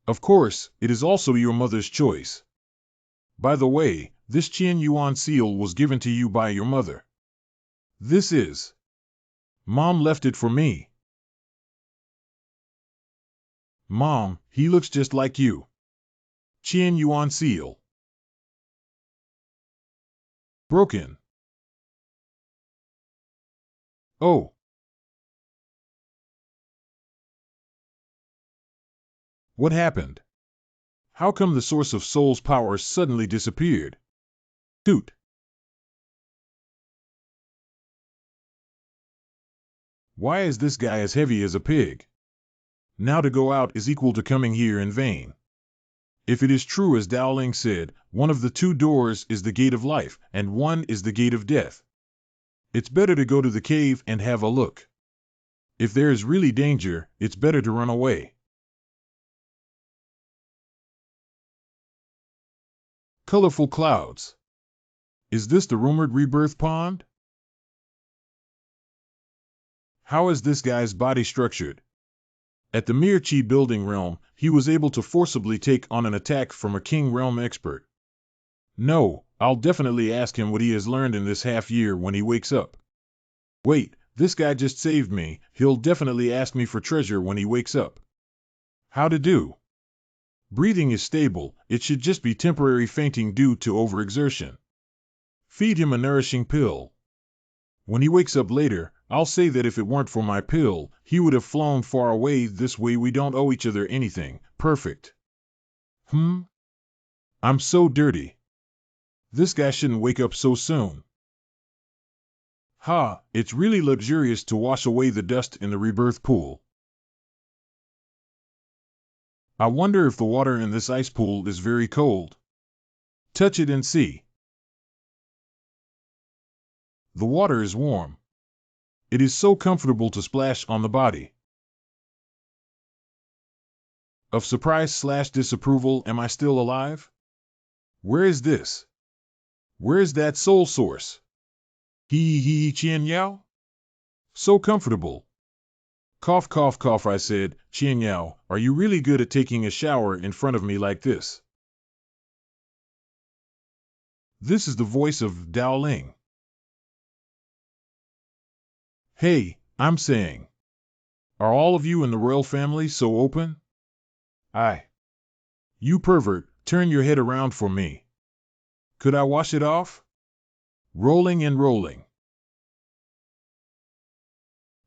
Of course, it is also your mother's choice. By the way, this Qian Yuan seal was given to you by your mother. This is. Mom left it for me. Mom, he looks just like you. Qian Yuan seal. Broken. Oh. What happened? How come the source of Soul's power suddenly disappeared? Toot. Why is this guy as heavy as a pig? Now to go out is equal to coming here in vain. If it is true as Dowling said, one of the two doors is the gate of life, and one is the gate of death. It's better to go to the cave and have a look. If there is really danger, it's better to run away. Colorful clouds. Is this the rumored rebirth pond? How is this guy's body structured? At the Mir Chi building realm, he was able to forcibly take on an attack from a king realm expert. No, I'll definitely ask him what he has learned in this half year when he wakes up. Wait, this guy just saved me, he'll definitely ask me for treasure when he wakes up. How to do? Breathing is stable, it should just be temporary fainting due to overexertion. Feed him a nourishing pill. When he wakes up later, I'll say that if it weren't for my pill, he would have flown far away. This way we don't owe each other anything. Perfect. I'm so dirty. This guy shouldn't wake up so soon. Ha, it's really luxurious to wash away the dust in the rebirth pool. I wonder if the water in this ice pool is very cold. Touch it and see. The water is warm. It is so comfortable to splash on the body. Of surprise/disapproval, am I still alive? Where is this? Where is that soul source? Qian Yao? So comfortable. Cough, cough, cough, I said, Qian Yao, are you really good at taking a shower in front of me like this? This is the voice of Dowling. Hey, I'm saying. Are all of you in the royal family so open? You pervert, turn your head around for me. Could I wash it off? Rolling and rolling.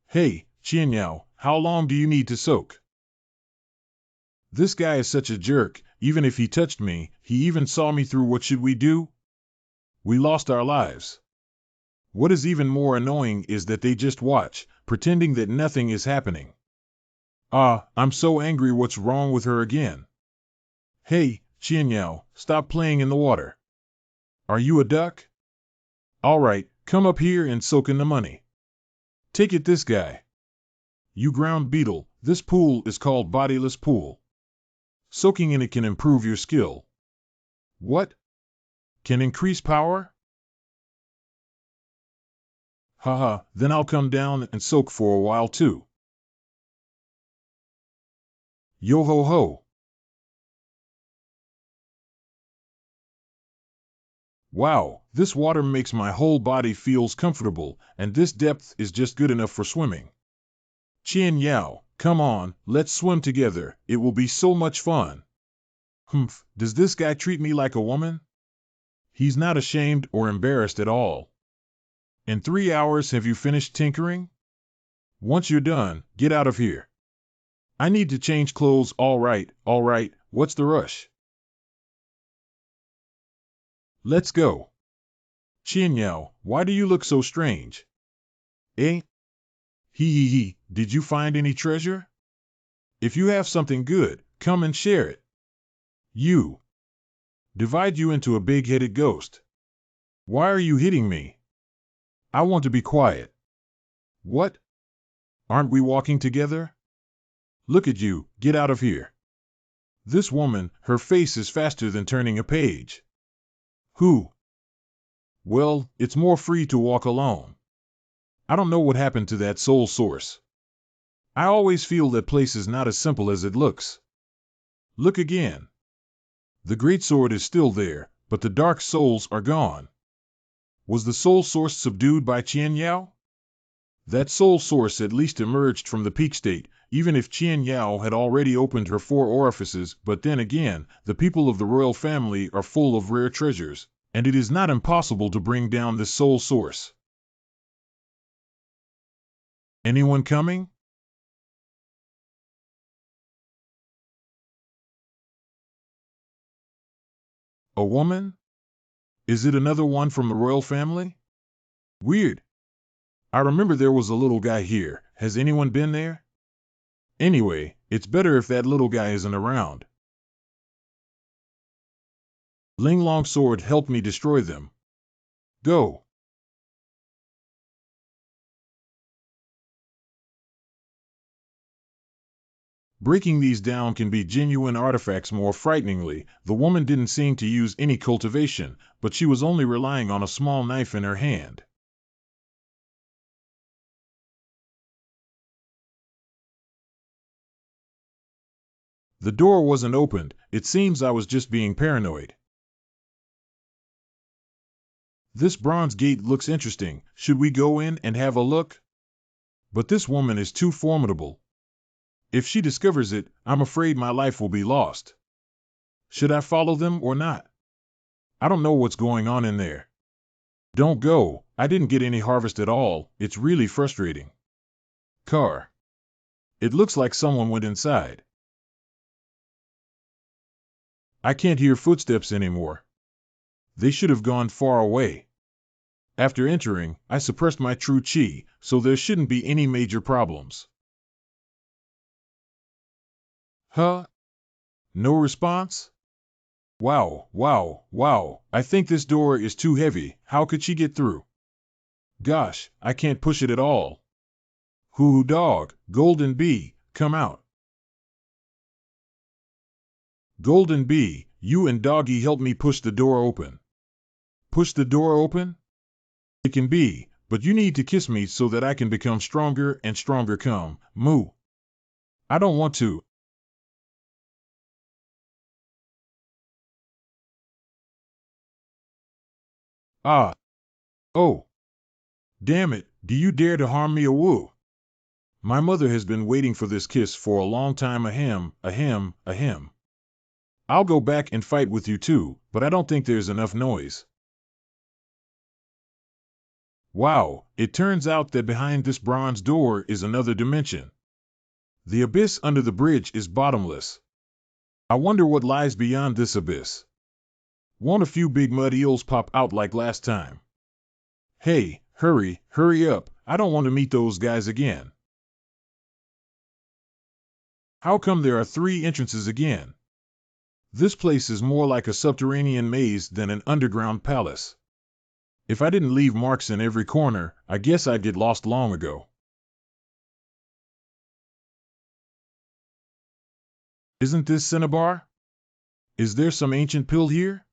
Hey, Qian Yao, how long do you need to soak? This guy is such a jerk, even if he touched me, he even saw me through. What should we do? We lost our lives. What is even more annoying is that they just watch, pretending that nothing is happening. I'm so angry. What's wrong with her again? Hey, Qian Yao, stop playing in the water. Are you a duck? All right, come up here and soak in the money. Take it, this guy. You ground beetle, this pool is called Bodiless Pool. Soaking in it can improve your skill. What? Can increase power? Haha, then I'll come down and soak for a while too. Yo ho ho. Wow, this water makes my whole body feels comfortable, and this depth is just good enough for swimming. Qian Yao, come on, let's swim together, it will be so much fun. Does this guy treat me like a woman? He's not ashamed or embarrassed at all. In 3 hours have you finished tinkering? Once you're done, get out of here. I need to change clothes. All right, what's the rush? Let's go. Qian Yao, why do you look so strange? Eh? Did you find any treasure? If you have something good, come and share it. You. Divide you into a big-headed ghost. Why are you hitting me? I want to be quiet. What? Aren't we walking together? Look at you, get out of here. This woman, her face is faster than turning a page. Who? Well, it's more free to walk alone. I don't know what happened to that soul source. I always feel that place is not as simple as it looks. Look again. The great sword is still there, but the dark souls are gone. Was the soul source subdued by Qian Yao? That soul source at least emerged from the peak state, even if Qian Yao had already opened her 4 orifices. But then again, the people of the royal family are full of rare treasures, and it is not impossible to bring down this soul source. Anyone coming? A woman? Is it another one from the royal family? Weird. I remember there was a little guy here. Has anyone been there? Anyway, it's better if that little guy isn't around. Ling Longsword helped me destroy them. Go. Breaking these down can be genuine artifacts. More frighteningly, the woman didn't seem to use any cultivation, but she was only relying on a small knife in her hand. The door wasn't opened. It seems I was just being paranoid. This bronze gate looks interesting. Should we go in and have a look? But this woman is too formidable. If she discovers it, I'm afraid my life will be lost. Should I follow them or not? I don't know what's going on in there. Don't go. I didn't get any harvest at all. It's really frustrating. Car. It looks like someone went inside. I can't hear footsteps anymore. They should have gone far away. After entering, I suppressed my true chi, so there shouldn't be any major problems. Huh? No response? Wow, wow, wow. I think this door is too heavy. How could she get through? Gosh, I can't push it at all. Hoo dog, Golden Bee, come out. Golden Bee, you and Doggy help me push the door open. Push the door open? It can be, but you need to kiss me so that I can become stronger and stronger. Come, moo. I don't want to. Ah. Oh. Damn it, do you dare to harm me, a woo? My mother has been waiting for this kiss for a long time. Ahem, ahem, ahem. I'll go back and fight with you too, but I don't think there's enough noise. Wow, it turns out that behind this bronze door is another dimension. The abyss under the bridge is bottomless. I wonder what lies beyond this abyss. Won't a few big mud eels pop out like last time? Hey, hurry, hurry up, I don't want to meet those guys again. How come there are 3 entrances again? This place is more like a subterranean maze than an underground palace. If I didn't leave marks in every corner, I guess I'd get lost long ago. Isn't this cinnabar? Is there some ancient pill here?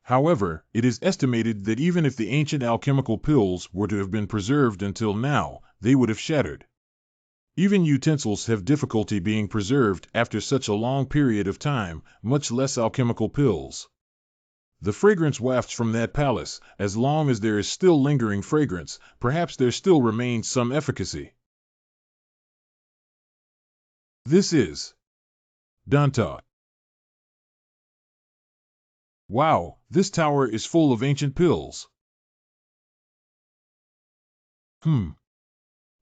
However, it is estimated that even if the ancient alchemical pills were to have been preserved until now, they would have shattered. Even utensils have difficulty being preserved after such a long period of time, much less alchemical pills. The fragrance wafts from that palace. As long as there is still lingering fragrance, perhaps there still remains some efficacy. This is Danta. Wow, this tower is full of ancient pills.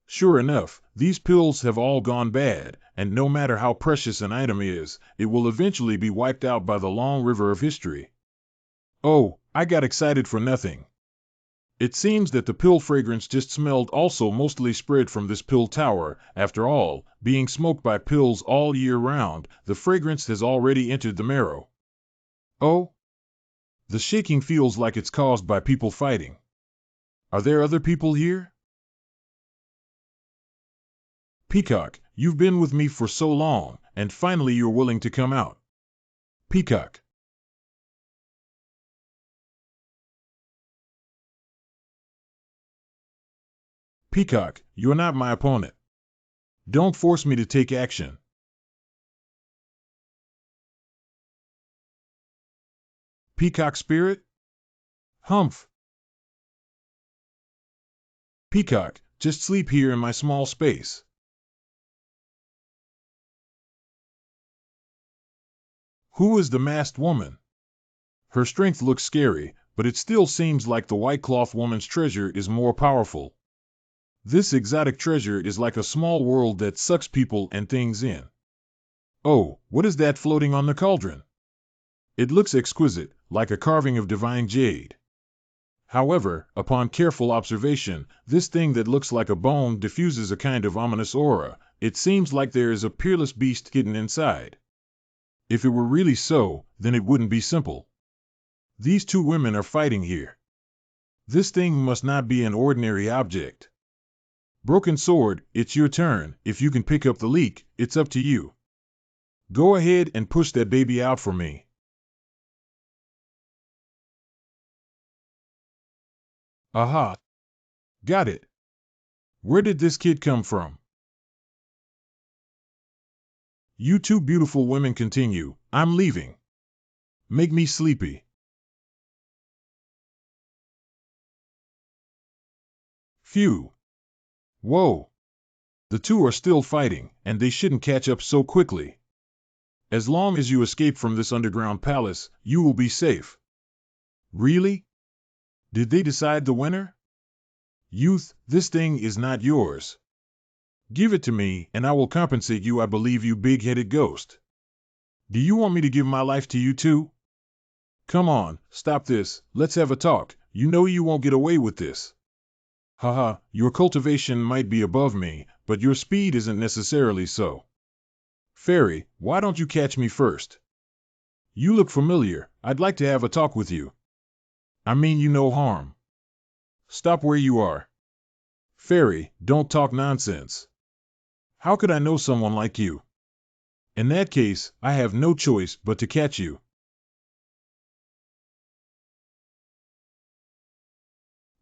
Sure enough, these pills have all gone bad, and no matter how precious an item is, it will eventually be wiped out by the long river of history. Oh, I got excited for nothing. It seems that the pill fragrance just smelled also mostly spread from this pill tower. After all, being smoked by pills all year round, the fragrance has already entered the marrow. Oh? The shaking feels like it's caused by people fighting. Are there other people here? Peacock, you've been with me for so long, and finally you're willing to come out. Peacock. Peacock, you're not my opponent. Don't force me to take action. Peacock spirit? Humph. Peacock, just sleep here in my small space. Who is the masked woman? Her strength looks scary, but it still seems like the white cloth woman's treasure is more powerful. This exotic treasure is like a small world that sucks people and things in. Oh, what is that floating on the cauldron? It looks exquisite, like a carving of divine jade. However, upon careful observation, this thing that looks like a bone diffuses a kind of ominous aura. It seems like there is a peerless beast hidden inside. If it were really so, then it wouldn't be simple. These two women are fighting here. This thing must not be an ordinary object. Broken Sword, it's your turn. If you can pick up the leak, it's up to you. Go ahead and push that baby out for me. Aha! Got it. Where did this kid come from? You two beautiful women continue. I'm leaving. Make me sleepy. Phew. Whoa. The two are still fighting, and they shouldn't catch up so quickly. As long as you escape from this underground palace, you will be safe. Really? Did they decide the winner? Youth, this thing is not yours. Give it to me, and I will compensate you. I believe you big-headed ghost. Do you want me to give my life to you too? Come on, stop this, let's have a talk. You know you won't get away with this. Haha, your cultivation might be above me, but your speed isn't necessarily so. Fairy, why don't you catch me first? You look familiar, I'd like to have a talk with you. I mean you no harm. Stop where you are. Fairy, don't talk nonsense. How could I know someone like you? In that case, I have no choice but to catch you.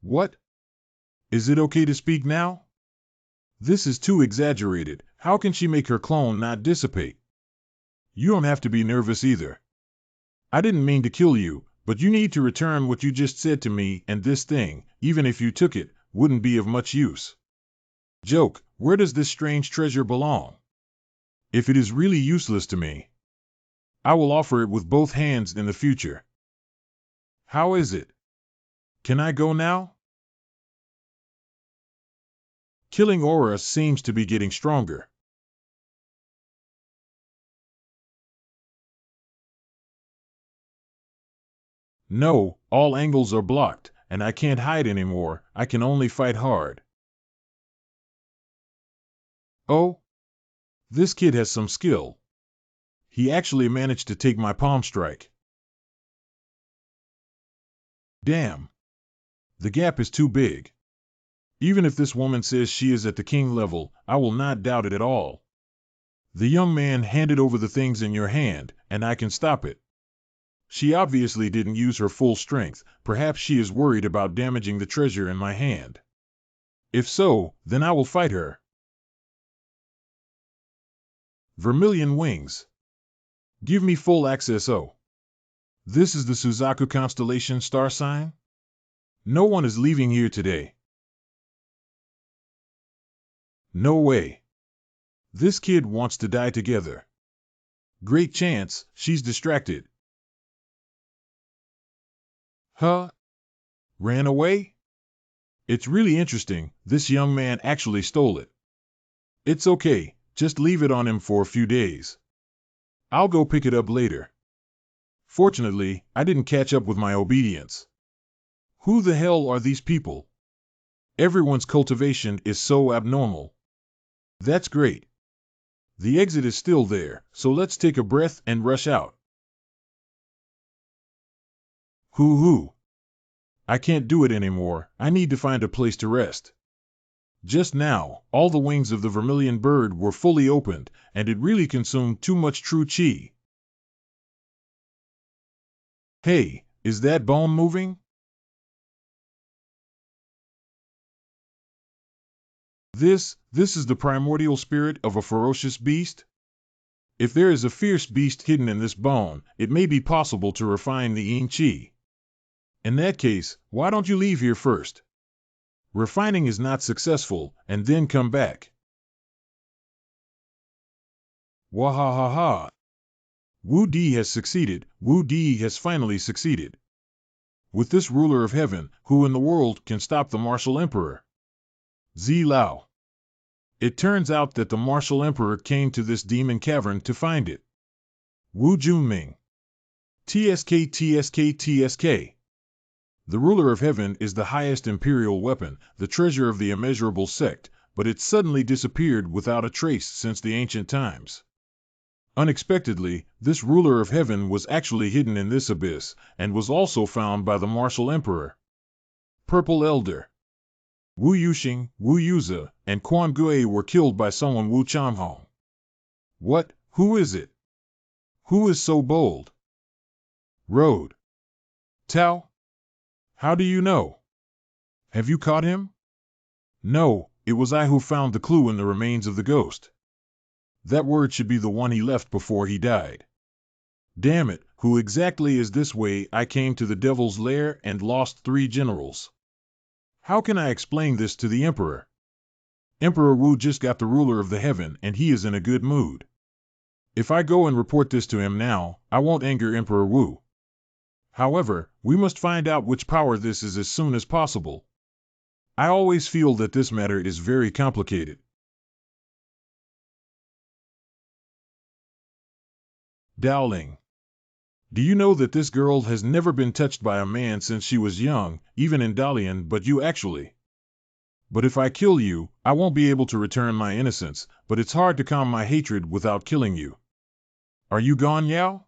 What? Is it okay to speak now? This is too exaggerated. How can she make her clone not dissipate? You don't have to be nervous either. I didn't mean to kill you, but you need to return what you just said to me, and this thing, even if you took it, wouldn't be of much use. Joke, where does this strange treasure belong? If it is really useless to me, I will offer it with both hands in the future. How is it? Can I go now? Killing aura seems to be getting stronger. No, all angles are blocked, and I can't hide anymore. I can only fight hard. Oh, this kid has some skill. He actually managed to take my palm strike. Damn. The gap is too big. Even if this woman says she is at the king level, I will not doubt it at all. The young man handed over the things in your hand, and I can stop it. She obviously didn't use her full strength. Perhaps she is worried about damaging the treasure in my hand. If so, then I will fight her. Vermilion wings. Give me full access. Oh. This is the Suzaku constellation star sign? No one is leaving here today. No way. This kid wants to die together. Great chance, she's distracted. Huh? Ran away? It's really interesting, this young man actually stole it. It's okay, just leave it on him for a few days. I'll go pick it up later. Fortunately, I didn't catch up with my obedience. Who the hell are these people? Everyone's cultivation is so abnormal. That's great. The exit is still there, so let's take a breath and rush out. Hoo-hoo. I can't do it anymore. I need to find a place to rest. Just now, all the wings of the vermilion bird were fully opened, and it really consumed too much true chi. Hey, is that bone moving? This is the primordial spirit of a ferocious beast? If there is a fierce beast hidden in this bone, it may be possible to refine the yin qi. In that case, why don't you leave here first? Refining is not successful, and then come back. Wahahaha. Wu Di has succeeded. Wu Di has finally succeeded. With this ruler of heaven, who in the world can stop the martial emperor? Zi Lao. It turns out that the martial emperor came to this demon cavern to find it. Wu Junming. TSK TSK TSK. The ruler of heaven is the highest imperial weapon, the treasure of the immeasurable sect, but it suddenly disappeared without a trace since the ancient times. Unexpectedly, this ruler of heaven was actually hidden in this abyss, and was also found by the martial emperor. Purple Elder. Wu Yuxing, Wu Yuza, and Quan Gui were killed by someone Wu Changhong. What? Who is it? Who is so bold? Road. Tao? How do you know? Have you caught him? No, it was I who found the clue in the remains of the ghost. That word should be the one he left before he died. Damn it, who exactly is this way? I came to the devil's lair and lost 3 generals. How can I explain this to the emperor? Emperor Wu just got the ruler of the heaven and he is in a good mood. If I go and report this to him now, I won't anger Emperor Wu. However, we must find out which power this is as soon as possible. I always feel that this matter is very complicated. Dowling. Do you know that this girl has never been touched by a man since she was young, even in Dalian, but you actually? But if I kill you, I won't be able to return my innocence, but it's hard to calm my hatred without killing you. Are you gone, Yao?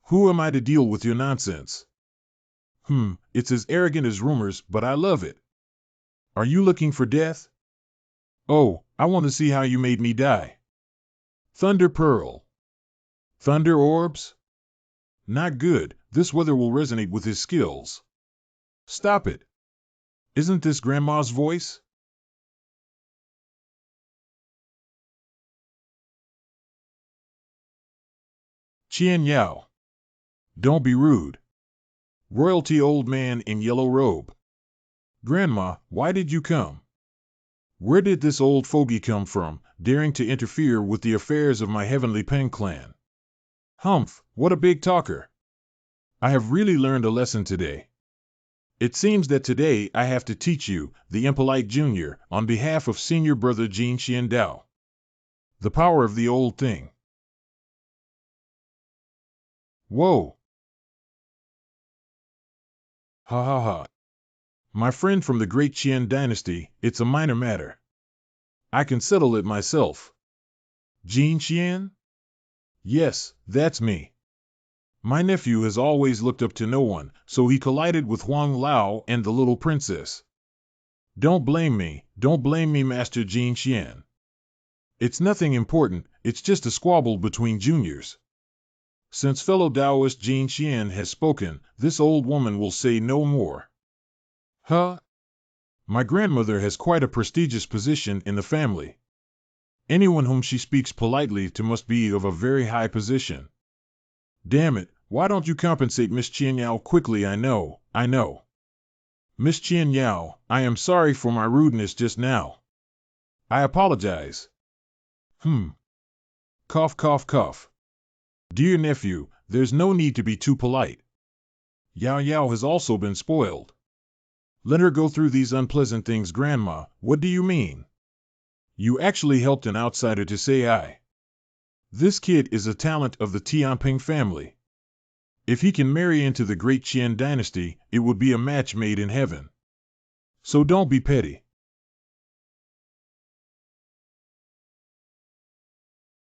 Who am I to deal with your nonsense? It's as arrogant as rumors, but I love it. Are you looking for death? Oh, I want to see how you made me die. Thunder Pearl. Thunder Orbs? Not good, this weather will resonate with his skills. Stop it. Isn't this Grandma's voice? Qian Yao. Don't be rude. Royalty old man in yellow robe. Grandma, why did you come? Where did this old fogey come from, daring to interfere with the affairs of my heavenly Peng clan? Humph, what a big talker. I have really learned a lesson today. It seems that today I have to teach you, the impolite junior, on behalf of senior brother Jin Xian Dao. The power of the old thing. Whoa. Ha ha ha. My friend from the great Qian dynasty, it's a minor matter. I can settle it myself. Jin Xian? Yes, that's me. My nephew has always looked up to no one, so he collided with Huang Lao and the little princess. Don't blame me, Master Jin Xian. It's nothing important, it's just a squabble between juniors. Since fellow Taoist Jin Xian has spoken, this old woman will say no more. Huh? My grandmother has quite a prestigious position in the family. Anyone whom she speaks politely to must be of a very high position. Damn it, why don't you compensate Miss Qian Yao quickly? I know. Miss Qian Yao, I am sorry for my rudeness just now. I apologize. Cough, cough, cough. Dear nephew, there's no need to be too polite. Yao Yao has also been spoiled. Let her go through these unpleasant things. Grandma, what do you mean? You actually helped an outsider to say I. This kid is a talent of the Tianping family. If he can marry into the great Qian dynasty, it would be a match made in heaven. So don't be petty.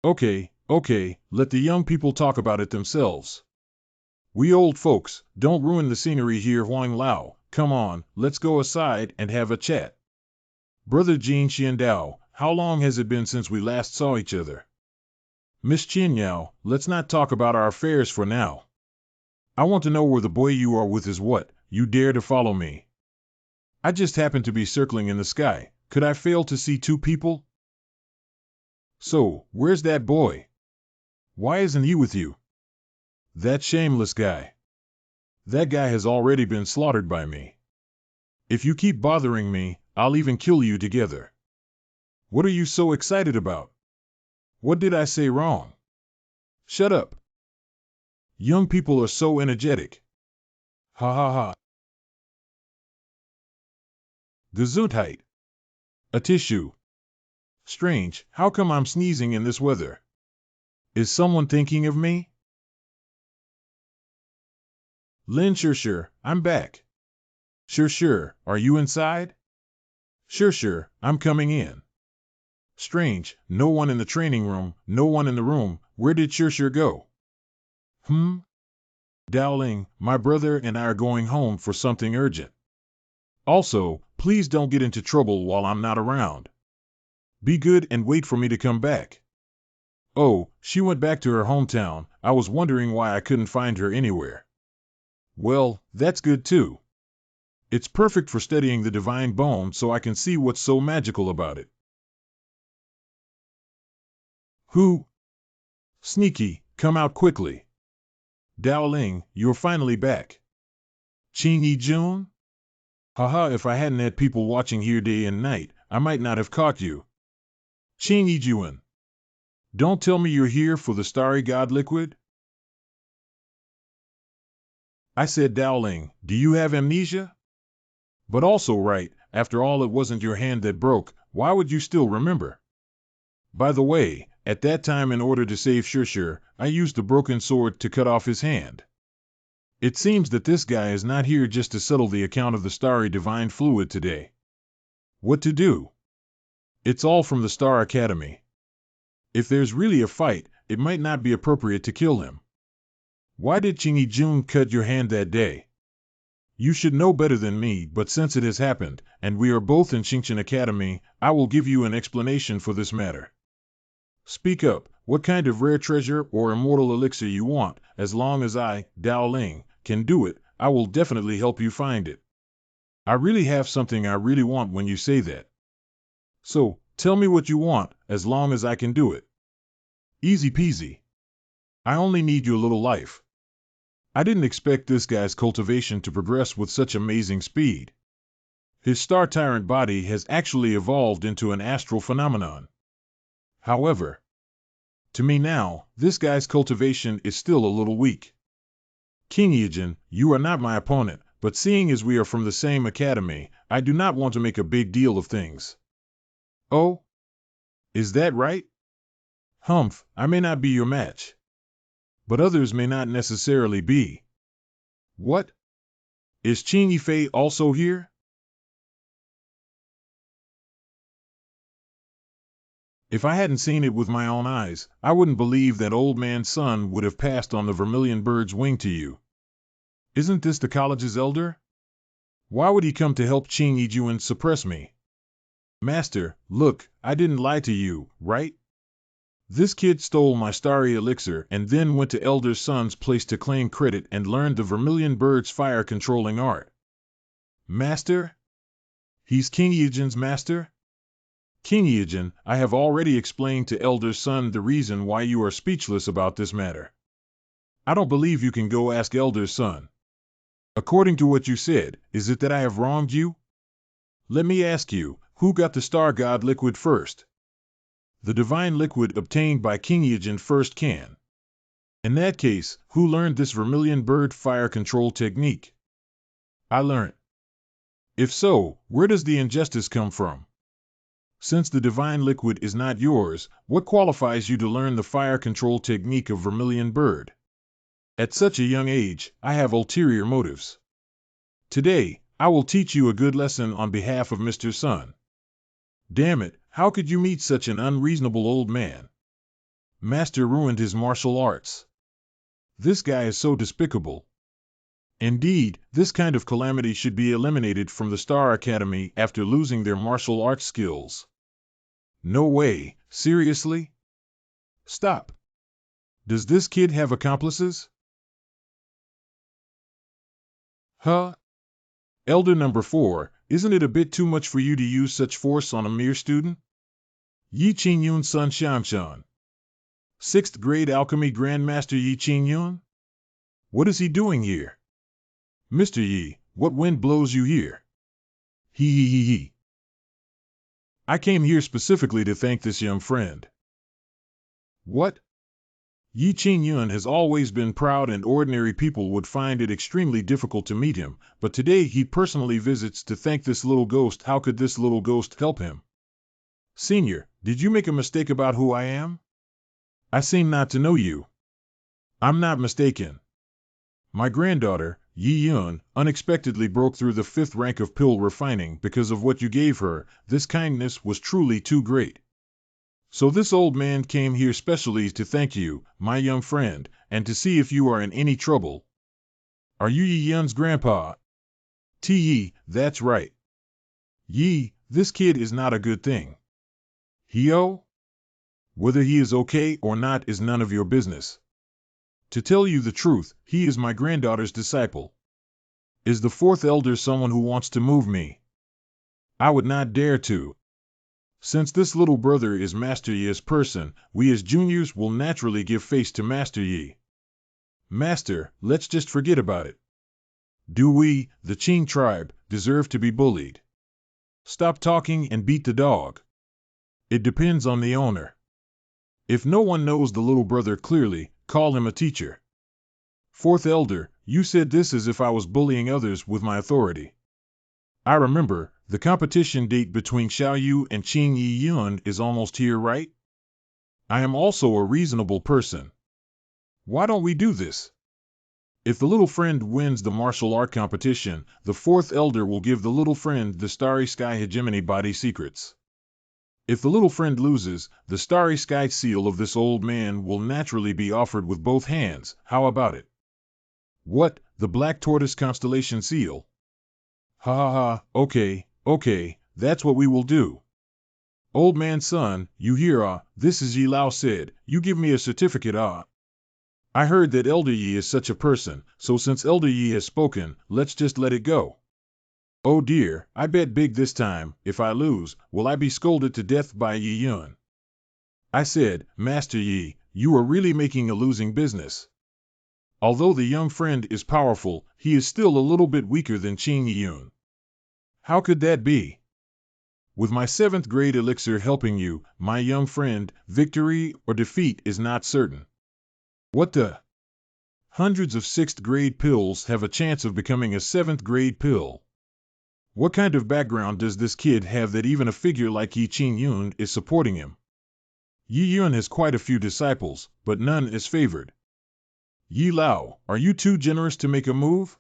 Okay, let the young people talk about it themselves. We old folks, don't ruin the scenery here. Huang Lao, come on, let's go aside and have a chat. Brother Jin Xian Dao, how long has it been since we last saw each other? Miss Qian Yao, let's not talk about our affairs for now. I want to know where the boy you are with is. What, you dare to follow me? I just happen to be circling in the sky. Could I fail to see two people? So, where's that boy? Why isn't he with you? That shameless guy. That guy has already been slaughtered by me. If you keep bothering me, I'll even kill you together. What are you so excited about? What did I say wrong? Shut up. Young people are so energetic. Ha ha ha. Gesundheit. A tissue. Strange, how come I'm sneezing in this weather? Is someone thinking of me? Lin, sure, I'm back. Sure, are you inside? Sure, I'm coming in. Strange, no one in the training room, no one in the room. Where did sure go? Dowling, my brother and I are going home for something urgent. Also, please don't get into trouble while I'm not around. Be good and wait for me to come back. Oh, she went back to her hometown. I was wondering why I couldn't find her anywhere. Well, that's good too. It's perfect for studying the divine bone so I can see what's so magical about it. Who? Sneaky, come out quickly. Dowling, you're finally back. Qing Yi-jun? Haha, if I hadn't had people watching here day and night, I might not have caught you. Qing Yi-jun. Don't tell me you're here for the starry god liquid? I said, Dowling, do you have amnesia? But also right, after all it wasn't your hand that broke, why would you still remember? By the way, at that time in order to save Sure, I used the broken sword to cut off his hand. It seems that this guy is not here just to settle the account of the starry divine fluid today. What to do? It's all from the Star Academy. If there's really a fight, it might not be appropriate to kill him. Why did Qing Yi-jun cut your hand that day? You should know better than me, but since it has happened, and we are both in Xingqian Academy, I will give you an explanation for this matter. Speak up, what kind of rare treasure or immortal elixir you want, as long as I, Dowling, can do it, I will definitely help you find it. I really have something I really want when you say that. So, tell me what you want, as long as I can do it. Easy peasy. I only need your little life. I didn't expect this guy's cultivation to progress with such amazing speed. His star tyrant body has actually evolved into an astral phenomenon. However, to me now, this guy's cultivation is still a little weak. King Yijin, you are not my opponent, but seeing as we are from the same academy, I do not want to make a big deal of things. Oh? Is that right? Humph, I may not be your match. But others may not necessarily be. What? Is Qing Yifei also here? If I hadn't seen it with my own eyes, I wouldn't believe that old man's son would have passed on the vermilion bird's wing to you. Isn't this the college's elder? Why would he come to help Qing Yijun suppress me? Master, look, I didn't lie to you, right? This kid stole my starry elixir and then went to elder son's place to claim credit and learned the vermilion bird's fire-controlling art. Master? He's King Yijin's master? King Yijin, I have already explained to elder son the reason why you are speechless about this matter. I don't believe you can go ask elder son. According to what you said, is it that I have wronged you? Let me ask you, who got the star god liquid first? The divine liquid obtained by King Yijin first can. In that case, who learned this vermilion bird fire control technique? I learned. If so, where does the injustice come from? Since the divine liquid is not yours, what qualifies you to learn the fire control technique of vermilion bird? At such a young age, I have ulterior motives. Today, I will teach you a good lesson on behalf of Mr. Sun. Damn it, how could you meet such an unreasonable old man? Master ruined his martial arts. This guy is so despicable. Indeed, this kind of calamity should be eliminated from the Star Academy after losing their martial arts skills. No way, seriously? Stop. Does this kid have accomplices? Huh? Elder number 4, Isn't it a bit too much for you to use such force on a mere student? Yi Qingyun Sun Shanshan. 6th grade alchemy grandmaster Yi Qingyun? What is he doing here? Mr. Yi, what wind blows you here? He. I came here specifically to thank this young friend. What? Yi Qingyun has always been proud and ordinary people would find it extremely difficult to meet him, but today he personally visits to thank this little ghost. How could this little ghost help him? Senior, did you make a mistake about who I am? I seem not to know you. I'm not mistaken. My granddaughter, Yi Yun, unexpectedly broke through the 5th rank of pill refining because of what you gave her. This kindness was truly too great. So this old man came here specially to thank you, my young friend, and to see if you are in any trouble. Are you Yi Yun's grandpa? Yi, that's right. Yi, this kid is not a good thing. Hio? Whether he is okay or not is none of your business. To tell you the truth, he is my granddaughter's disciple. Is the 4th elder someone who wants to move me? I would not dare to. Since this little brother is Master Yi's person, we as juniors will naturally give face to Master Yi. Master, let's just forget about it. Do we, the Qing tribe, deserve to be bullied? Stop talking and beat the dog. It depends on the owner. If no one knows the little brother clearly, call him a teacher. 4th elder, you said this as if I was bullying others with my authority. I remember, the competition date between Xiao Yu and Qing Yi Yun is almost here, right? I am also a reasonable person. Why don't we do this? If the little friend wins the martial art competition, the 4th elder will give the little friend the Starry Sky Hegemony body secrets. If the little friend loses, the Starry Sky seal of this old man will naturally be offered with both hands. How about it? What, the Black Tortoise Constellation seal? Ha ha ha, okay, that's what we will do. Old man's son, you hear this is Yi Lao said, you give me a certificate I heard that Elder Yi is such a person, so since Elder Yi has spoken, let's just let it go. Oh dear, I bet big this time, if I lose, will I be scolded to death by Yi Yun. I said, Master Yi, you are really making a losing business. Although the young friend is powerful, he is still a little bit weaker than Qing Yi Yun. How could that be? With my 7th grade elixir helping you, my young friend, victory or defeat is not certain. What the? Hundreds of 6th grade pills have a chance of becoming a 7th grade pill. What kind of background does this kid have that even a figure like Yi Qingyun is supporting him? Yi Yun has quite a few disciples, but none is favored. Yi Lao, are you too generous to make a move?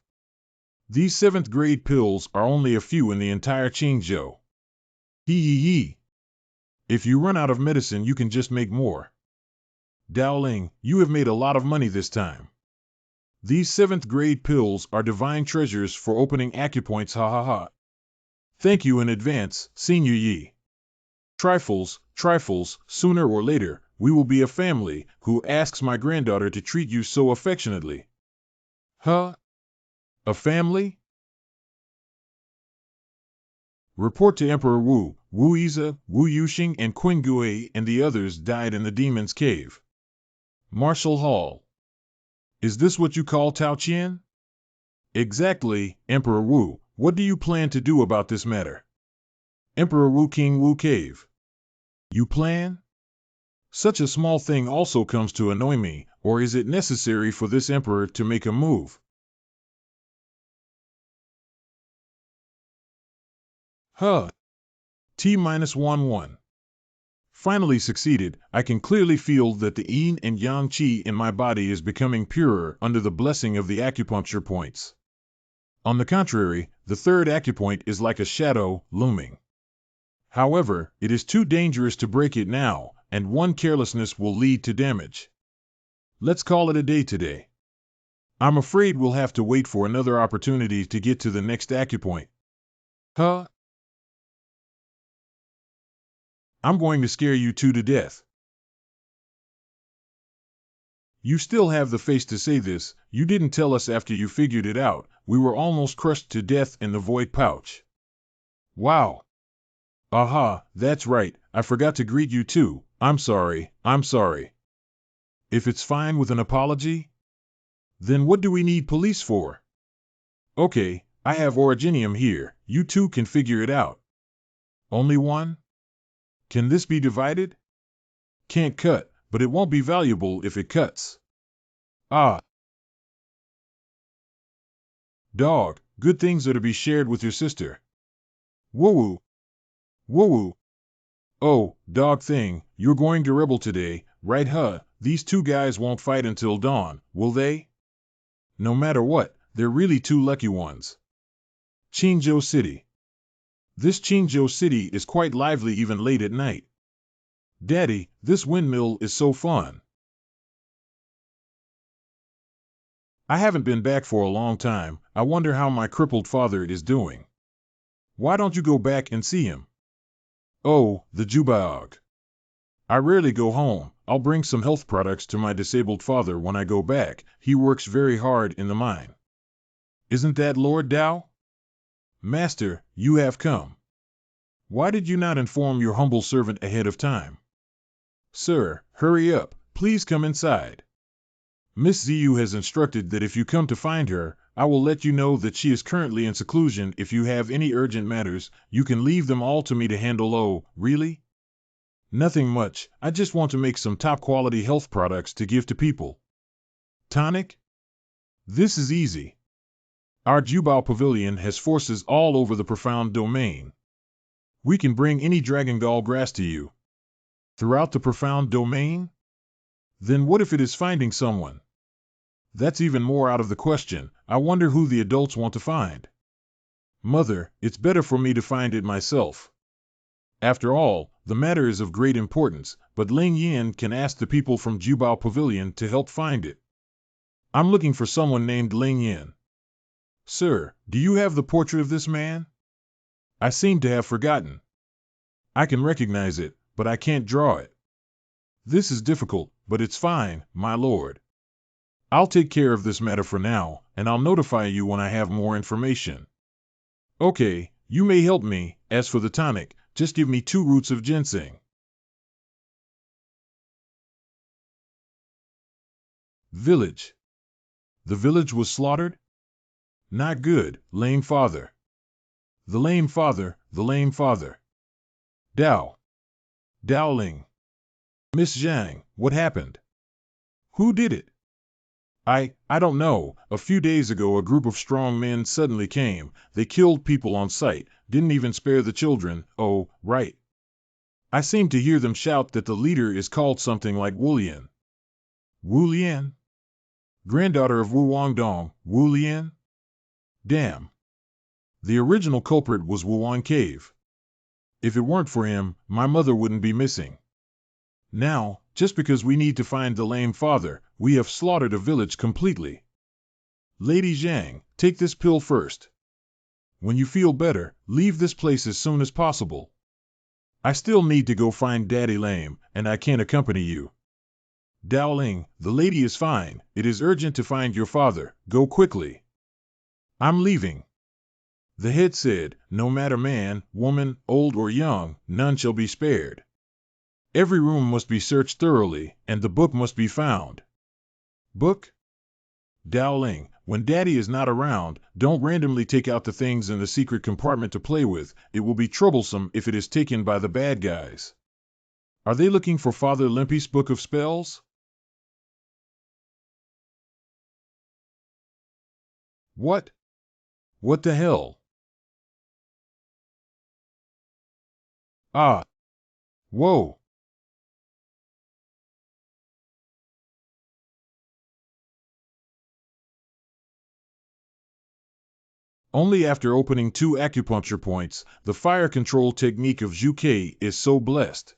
These 7th grade pills are only a few in the entire Qingzhou. He. If you run out of medicine, you can just make more. Dowling, you have made a lot of money this time. These 7th grade pills are divine treasures for opening acupoints, ha ha ha. Thank you in advance, Senior Yi. Trifles, sooner or later, we will be a family. Who asks my granddaughter to treat you so affectionately? Huh? A family? Report to Emperor Wu. Wu Yize, Wu Yuxing, and Qin Gui and the others died in the Demon's Cave. Marshall Hall. Is this what you call Tao Qian? Exactly, Emperor Wu. What do you plan to do about this matter? Emperor Wu, King Wu Cave. You plan? Such a small thing also comes to annoy me, or is it necessary for this emperor to make a move? Huh. T-1-1. Finally succeeded. I can clearly feel that the yin and yang qi in my body is becoming purer under the blessing of the acupuncture points. On the contrary, the 3rd acupoint is like a shadow, looming. However, it is too dangerous to break it now, and one carelessness will lead to damage. Let's call it a day today. I'm afraid we'll have to wait for another opportunity to get to the next acupoint. Huh? I'm going to scare you two to death. You still have the face to say this. You didn't tell us after you figured it out. We were almost crushed to death in the void pouch. Wow. Aha, that's right, I forgot to greet you too. I'm sorry, I'm sorry. If it's fine with an apology, then what do we need police for? Okay, I have originium here, you two can figure it out. Only one? Can this be divided? Can't cut, but it won't be valuable if it cuts. Ah, dog, good things are to be shared with your sister. Woo-woo, woo-woo. Oh, dog thing, you're going to rebel today, right huh? These two guys won't fight until dawn, will they? No matter what, they're really two lucky ones. Qingzhou City. This Qingzhou City is quite lively even late at night. Daddy, this windmill is so fun. I haven't been back for a long time. I wonder how my crippled father is doing. Why don't you go back and see him? Oh, the Jubaog. I rarely go home. I'll bring some health products to my disabled father when I go back. He works very hard in the mine. Isn't that Lord Dao? Master, you have come. Why did you not inform your humble servant ahead of time? Sir, hurry up. Please come inside. Miss Ziyu has instructed that if you come to find her, I will let you know that she is currently in seclusion. If you have any urgent matters, you can leave them all to me to handle. Oh, really? Nothing much. I just want to make some top-quality health products to give to people. Tonic? This is easy. Our Jubao Pavilion has forces all over the profound domain. We can bring any Dragon Gall grass to you. Throughout the profound domain? Then what if it is finding someone? That's even more out of the question. I wonder who the adults want to find. Mother, it's better for me to find it myself. After all, the matter is of great importance, but Ling Yin can ask the people from Jubao Pavilion to help find it. I'm looking for someone named Ling Yin. Sir, do you have the portrait of this man? I seem to have forgotten. I can recognize it, but I can't draw it. This is difficult, but it's fine, my lord. I'll take care of this matter for now, and I'll notify you when I have more information. Okay, you may help me. As for the tonic, just give me 2 roots of ginseng. Village. The village was slaughtered? Not good, lame father. The lame father, the lame father. Dao. Daoling. Miss Zhang, what happened? Who did it? I don't know. A few days ago a group of strong men suddenly came. They killed people on sight, didn't even spare the children. Oh, right. I seem to hear them shout that the leader is called something like Wu Lian. Wu Lian? Granddaughter of Wu Wangdong, Wu Lian? Damn. The original culprit was Wuan Cave. If it weren't for him, my mother wouldn't be missing. Now, just because we need to find the lame father, we have slaughtered a village completely. Lady Zhang, take this pill first. When you feel better, leave this place as soon as possible. I still need to go find Daddy Lame, and I can't accompany you. Dowling, the lady is fine. It is urgent to find your father. Go quickly. I'm leaving. The head said, no matter man, woman, old or young, none shall be spared. Every room must be searched thoroughly, and the book must be found. Book? Dowling, when Daddy is not around, don't randomly take out the things in the secret compartment to play with. It will be troublesome if it is taken by the bad guys. Are they looking for Father Limpy's book of spells? What? What the hell? Ah. Whoa. Only after opening 2 acupuncture points, the fire control technique of Zhu Ke is so blessed.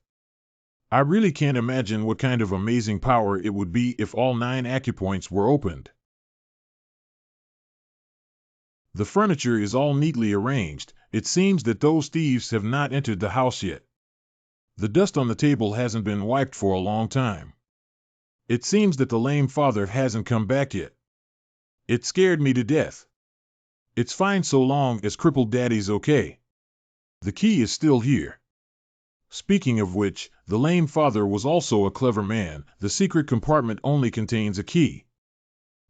I really can't imagine what kind of amazing power it would be if all 9 acupoints were opened. The furniture is all neatly arranged. It seems that those thieves have not entered the house yet. The dust on the table hasn't been wiped for a long time. It seems that the lame father hasn't come back yet. It scared me to death. It's fine so long as crippled Daddy's okay. The key is still here. Speaking of which, the lame father was also a clever man. The secret compartment only contains a key.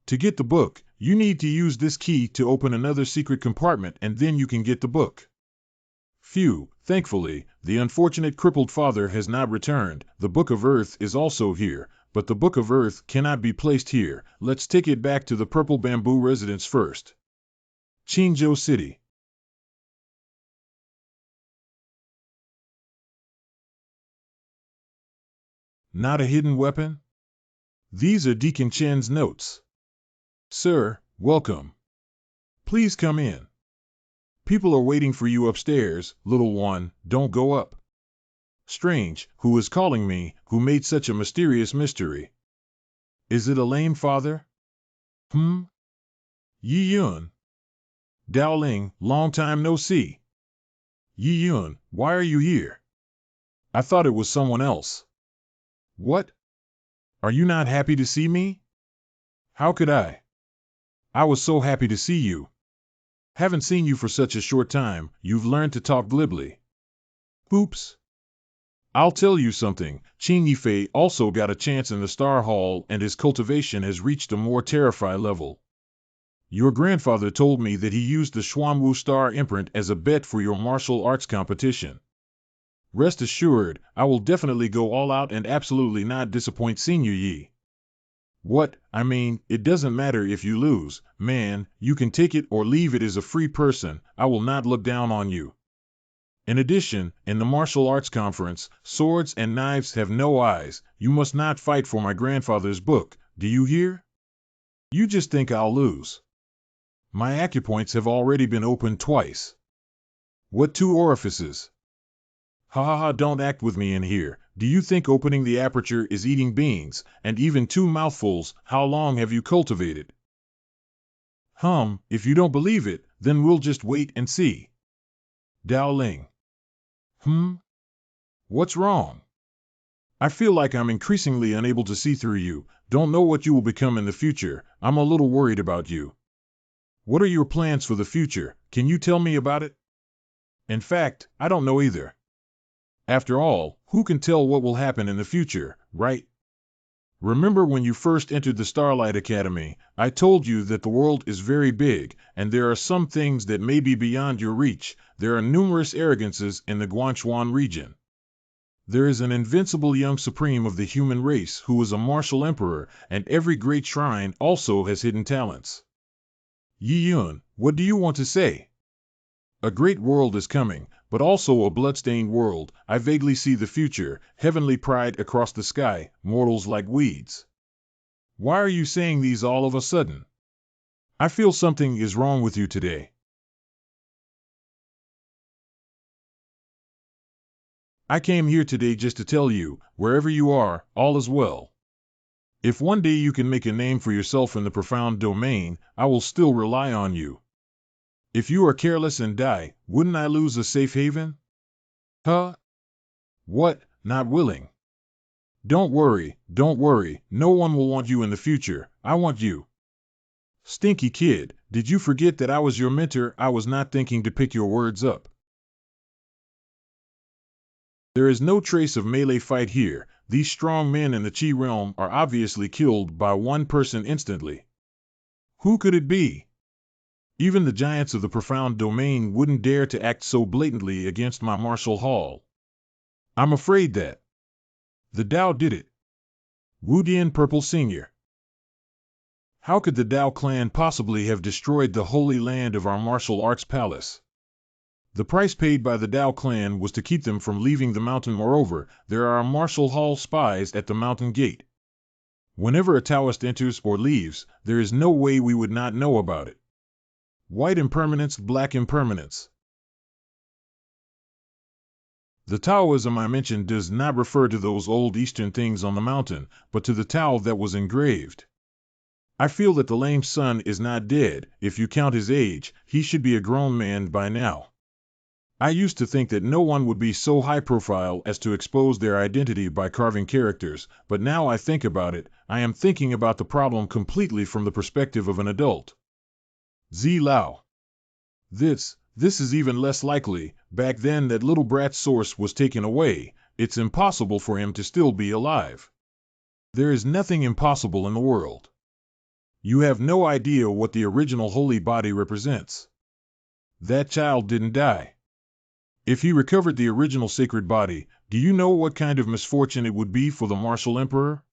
To get the book, you need to use this key to open another secret compartment, and then you can get the book. Phew, thankfully, the unfortunate crippled father has not returned. The Book of Earth is also here, but the Book of Earth cannot be placed here. Let's take it back to the Purple Bamboo residence first. Qingzhou City. Not a hidden weapon? These are Deacon Chen's notes. Sir, welcome. Please come in. People are waiting for you upstairs. Little one, don't go up. Strange, who is calling me, who made such a mysterious mystery? Is it a lame father? Yi Yun. Dao Ling, long time no see. Yi Yun, why are you here? I thought it was someone else. What? Are you not happy to see me? How could I? I was so happy to see you. Haven't seen you for such a short time. You've learned to talk glibly. Oops. I'll tell you something. Qing Yifei also got a chance in the Star Hall, and his cultivation has reached a more terrifying level. Your grandfather told me that he used the Xuanwu Star imprint as a bet for your martial arts competition. Rest assured, I will definitely go all out and absolutely not disappoint Senior Yi. What? I mean, it doesn't matter if you lose, man. You can take it or leave it as a free person. I will not look down on you. In addition, in the martial arts conference, swords and knives have no eyes. You must not fight for my grandfather's book. Do you hear? You just think I'll lose. My acupoints have already been opened twice. What 2 orifices? Ha ha ha, don't act with me in here. Do you think opening the aperture is eating beans, and even 2 mouthfuls? How long have you cultivated? If you don't believe it, then we'll just wait and see. Dao Ling. What's wrong? I feel like I'm increasingly unable to see through you. Don't know what you will become in the future. I'm a little worried about you. What are your plans for the future? Can you tell me about it? In fact, I don't know either. After all, who can tell what will happen in the future, right? Remember when you first entered the Starlight Academy, I told you that the world is very big, and there are some things that may be beyond your reach. There are numerous arrogances in the Guanchuan region. There is an invincible young supreme of the human race who is a martial emperor, and every great shrine also has hidden talents. Yi Yun, what do you want to say? A great world is coming, but also a bloodstained world. I vaguely see the future, heavenly pride across the sky, mortals like weeds. Why are you saying these all of a sudden? I feel something is wrong with you today. I came here today just to tell you, wherever you are, all is well. If one day you can make a name for yourself in the profound domain, I will still rely on you. If you are careless and die, wouldn't I lose a safe haven? Huh? What? Not willing? Don't worry, no one will want you in the future. I want you. Stinky kid, did you forget that I was your mentor? I was not thinking to pick your words up. There is no trace of melee fight here. These strong men in the Qi realm are obviously killed by one person instantly. Who could it be? Even the giants of the profound domain wouldn't dare to act so blatantly against my martial hall. I'm afraid that the Dao did it. Wudian Purple Senior. How could the Dao clan possibly have destroyed the holy land of our martial arts palace? The price paid by the Dao clan was to keep them from leaving the mountain. Moreover, there are martial hall spies at the mountain gate. Whenever a Taoist enters or leaves, there is no way we would not know about it. White impermanence, black impermanence. The Taoism I mentioned does not refer to those old Eastern things on the mountain, but to the Tao that was engraved. I feel that the lame son is not dead. If you count his age, he should be a grown man by now. I used to think that no one would be so high profile as to expose their identity by carving characters, but now I think about it, I am thinking about the problem completely from the perspective of an adult. Zi Lao. This This is even less likely. Back then that little brat's source was taken away. It's impossible for him to still be alive. There is nothing impossible in the world. You have no idea what the original holy body represents. That child didn't die. If he recovered the original sacred body, do you know what kind of misfortune it would be for the martial emperor?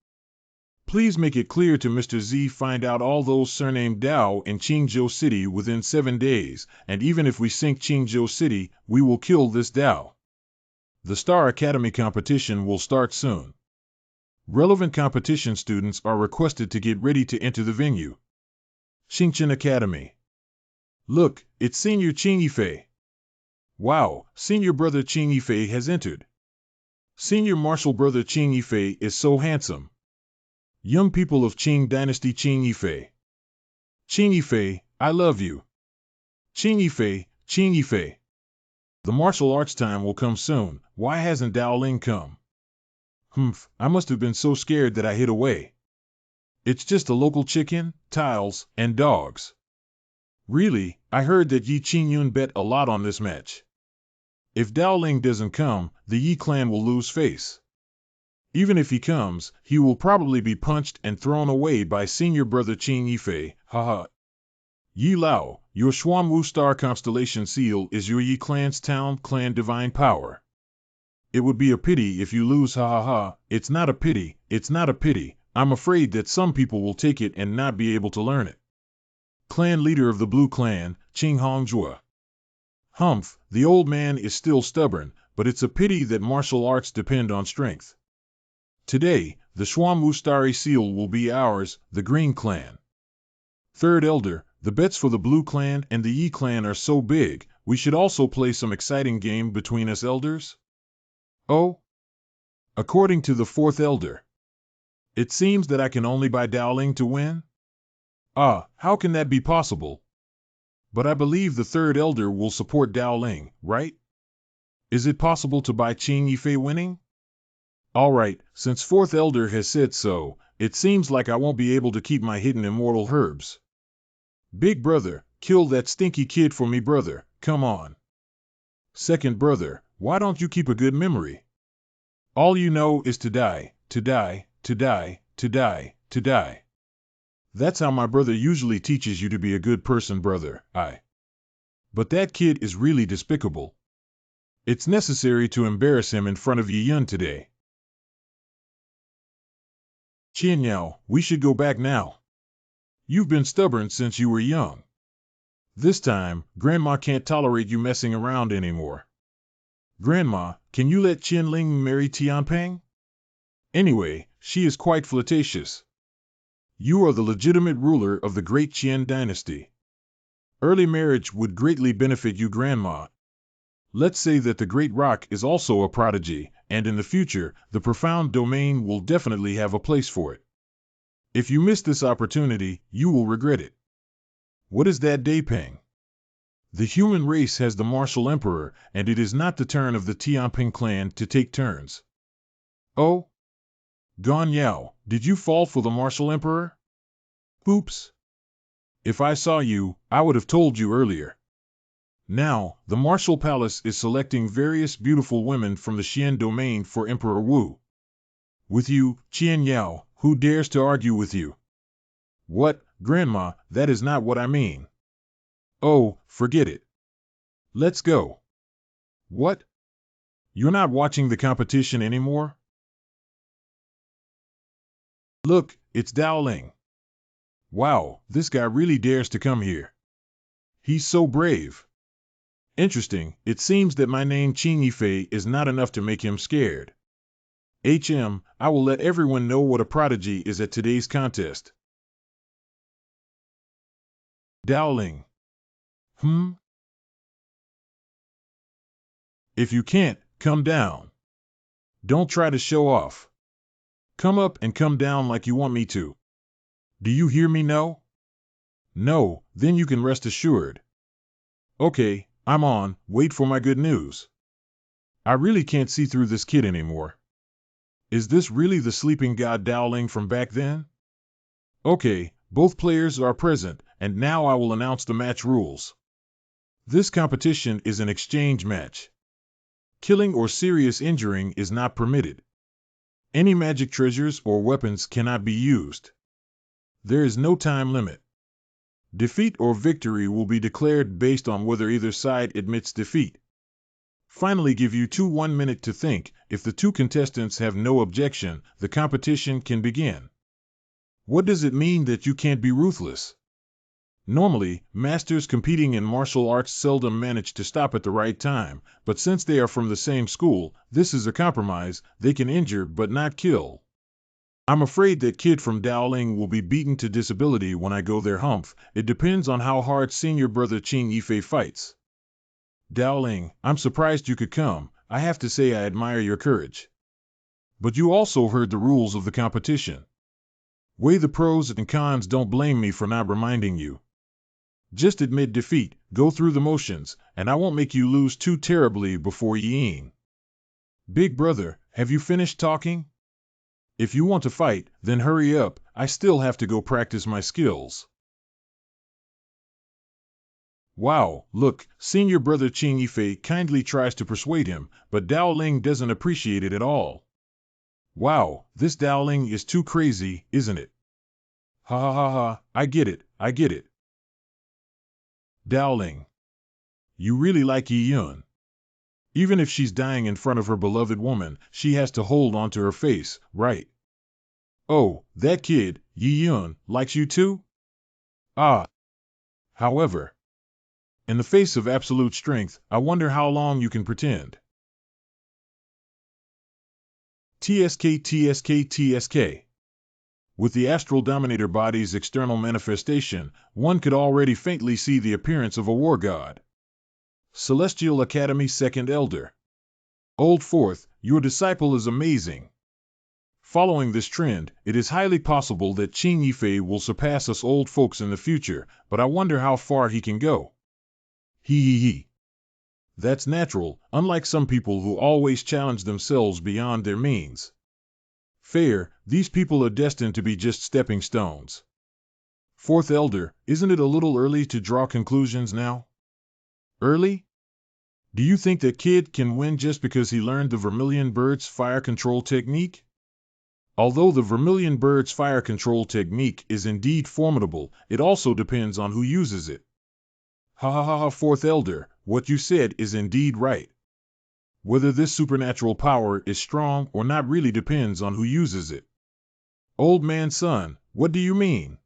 Please make it clear to Mr. Z. Find out all those surnamed Dao in Qingzhou City within 7 days, and even if we sink Qingzhou City, we will kill this Dao. The Star Academy competition will start soon. Relevant competition students are requested to get ready to enter the venue. Xingchen Academy. Look, it's Senior Qing Yifei. Wow, Senior Brother Qing Yifei has entered. Senior Martial Brother Qing Yifei is so handsome. Young people of Qing Dynasty Qing Yifei. Qing Yifei, I love you. Qing Yifei, Qing Yifei. The martial arts time will come soon. Why hasn't Dao Ling come? I must have been so scared that I hid away. It's just a local chicken, tiles, and dogs. Really, I heard that Yi Qingyun bet a lot on this match. If Dao Ling doesn't come, the Yi clan will lose face. Even if he comes, he will probably be punched and thrown away by Senior Brother Qing Yifei, haha. Yi Lao, your Xuanwu star constellation seal is your Yi clan's town clan divine power. It would be a pity if you lose, ha ha ha. It's not a pity, it's not a pity. I'm afraid that some people will take it and not be able to learn it. Clan leader of the Blue Clan, Qing Hongjue. Humph, the old man is still stubborn, but it's a pity that martial arts depend on strength. Today, the Xuanwu starry seal will be ours, the Green Clan. Third Elder, the bets for the Blue Clan and the Yi Clan are so big, we should also play some exciting game between us elders? Oh? According to the Fourth Elder. It seems that I can only buy Dao Ling to win? Ah, how can that be possible? But I believe the Third Elder will support Dao Ling, right? Is it possible to buy Qing Yifei winning? Alright, since Fourth Elder has said so, it seems like I won't be able to keep my hidden immortal herbs. Big brother, kill that stinky kid for me, brother, come on. Second brother, why don't you keep a good memory? All you know is to die, to die, to die, to die, to die. That's how my brother usually teaches you to be a good person, brother, But that kid is really despicable. It's necessary to embarrass him in front of Yi Yun today. Qian Yao, we should go back now. You've been stubborn since you were young. This time, Grandma can't tolerate you messing around anymore. Grandma, can you let Qian Ling marry Tianping? Anyway, she is quite flirtatious. You are the legitimate ruler of the great Qian dynasty. Early marriage would greatly benefit you, Grandma. Let's say that the Great Rock is also a prodigy, and in the future, the profound domain will definitely have a place for it. If you miss this opportunity, you will regret it. What is that, Daiping? The human race has the martial emperor, and it is not the turn of the Tianping clan to take turns. Oh? Gan Yao, did you fall for the martial emperor? Oops. If I saw you, I would have told you earlier. Now, the martial palace is selecting various beautiful women from the Xian domain for Emperor Wu. With you, Qian Yao, who dares to argue with you? What, Grandma, that is not what I mean. Oh, forget it. Let's go. What? You're not watching the competition anymore? Look, it's Dao Ling. Wow, this guy really dares to come here. He's so brave. Interesting, it seems that my name Qing Yifei is not enough to make him scared. I will let everyone know what a prodigy is at today's contest. Dao Ling. If you can't, come down. Don't try to show off. Come up and come down like you want me to. Do you hear me, no? No, then you can rest assured. Okay, I'm on, wait for my good news. I really can't see through this kid anymore. Is this really the sleeping god Dao Ling from back then? Okay, both players are present, and now I will announce the match rules. This competition is an exchange match. Killing or serious injuring is not permitted. Any magic treasures or weapons cannot be used. There is no time limit. Defeat or victory will be declared based on whether either side admits defeat. Finally, give you 1 minute to think. If the two contestants have no objection, the competition can begin. What does it mean that you can't be ruthless? Normally, masters competing in martial arts seldom manage to stop at the right time, but since they are from the same school, this is a compromise. They can injure but not kill. I'm afraid that kid from Daoling will be beaten to disability when I go there. Humph, it depends on how hard senior brother Qing Yifei fights. Daoling, I'm surprised you could come. I have to say I admire your courage. But you also heard the rules of the competition. Weigh the pros and cons. Don't blame me for not reminding you. Just admit defeat, go through the motions, and I won't make you lose too terribly before Ying. Big brother, have you finished talking? If you want to fight, then hurry up. I still have to go practice my skills. Wow, look, senior brother Qing Yifei kindly tries to persuade him, but Daoling doesn't appreciate it at all. Wow, this Daoling is too crazy, isn't it? Ha ha ha ha, I get it. Daoling. You really like Yi Yun. Even if she's dying in front of her beloved woman, she has to hold on to her face, right? Oh, that kid, Yi Yun, likes you too? Ah. However, in the face of absolute strength, I wonder how long you can pretend. TSK. With the astral dominator body's external manifestation, one could already faintly see the appearance of a war god. Celestial Academy Second Elder. Old Fourth, your disciple is amazing. Following this trend, it is highly possible that Qing Yifei will surpass us old folks in the future, but I wonder how far he can go. He. That's natural, unlike some people who always challenge themselves beyond their means. Fair, these people are destined to be just stepping stones. Fourth Elder, isn't it a little early to draw conclusions now? Early? Do you think that kid can win just because he learned the Vermilion Bird's fire control technique? Although the Vermilion Bird's fire control technique is indeed formidable, it also depends on who uses it. Ha ha ha ha, Fourth Elder, what you said is indeed right. Whether this supernatural power is strong or not really depends on who uses it. Old man's son, what do you mean?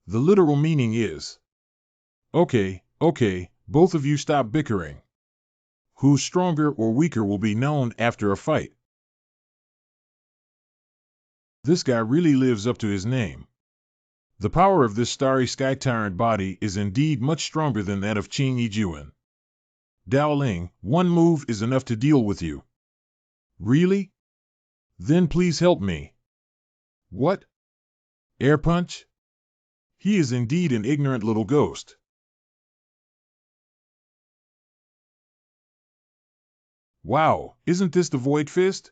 The literal meaning is, okay, both of you stop bickering. Who's stronger or weaker will be known after a fight. This guy really lives up to his name. The power of this starry sky tyrant body is indeed much stronger than that of Qing Yijuan. Daoling, one move is enough to deal with you. Really? Then please help me. What? Air punch? He is indeed an ignorant little ghost. Wow, isn't this the Void Fist?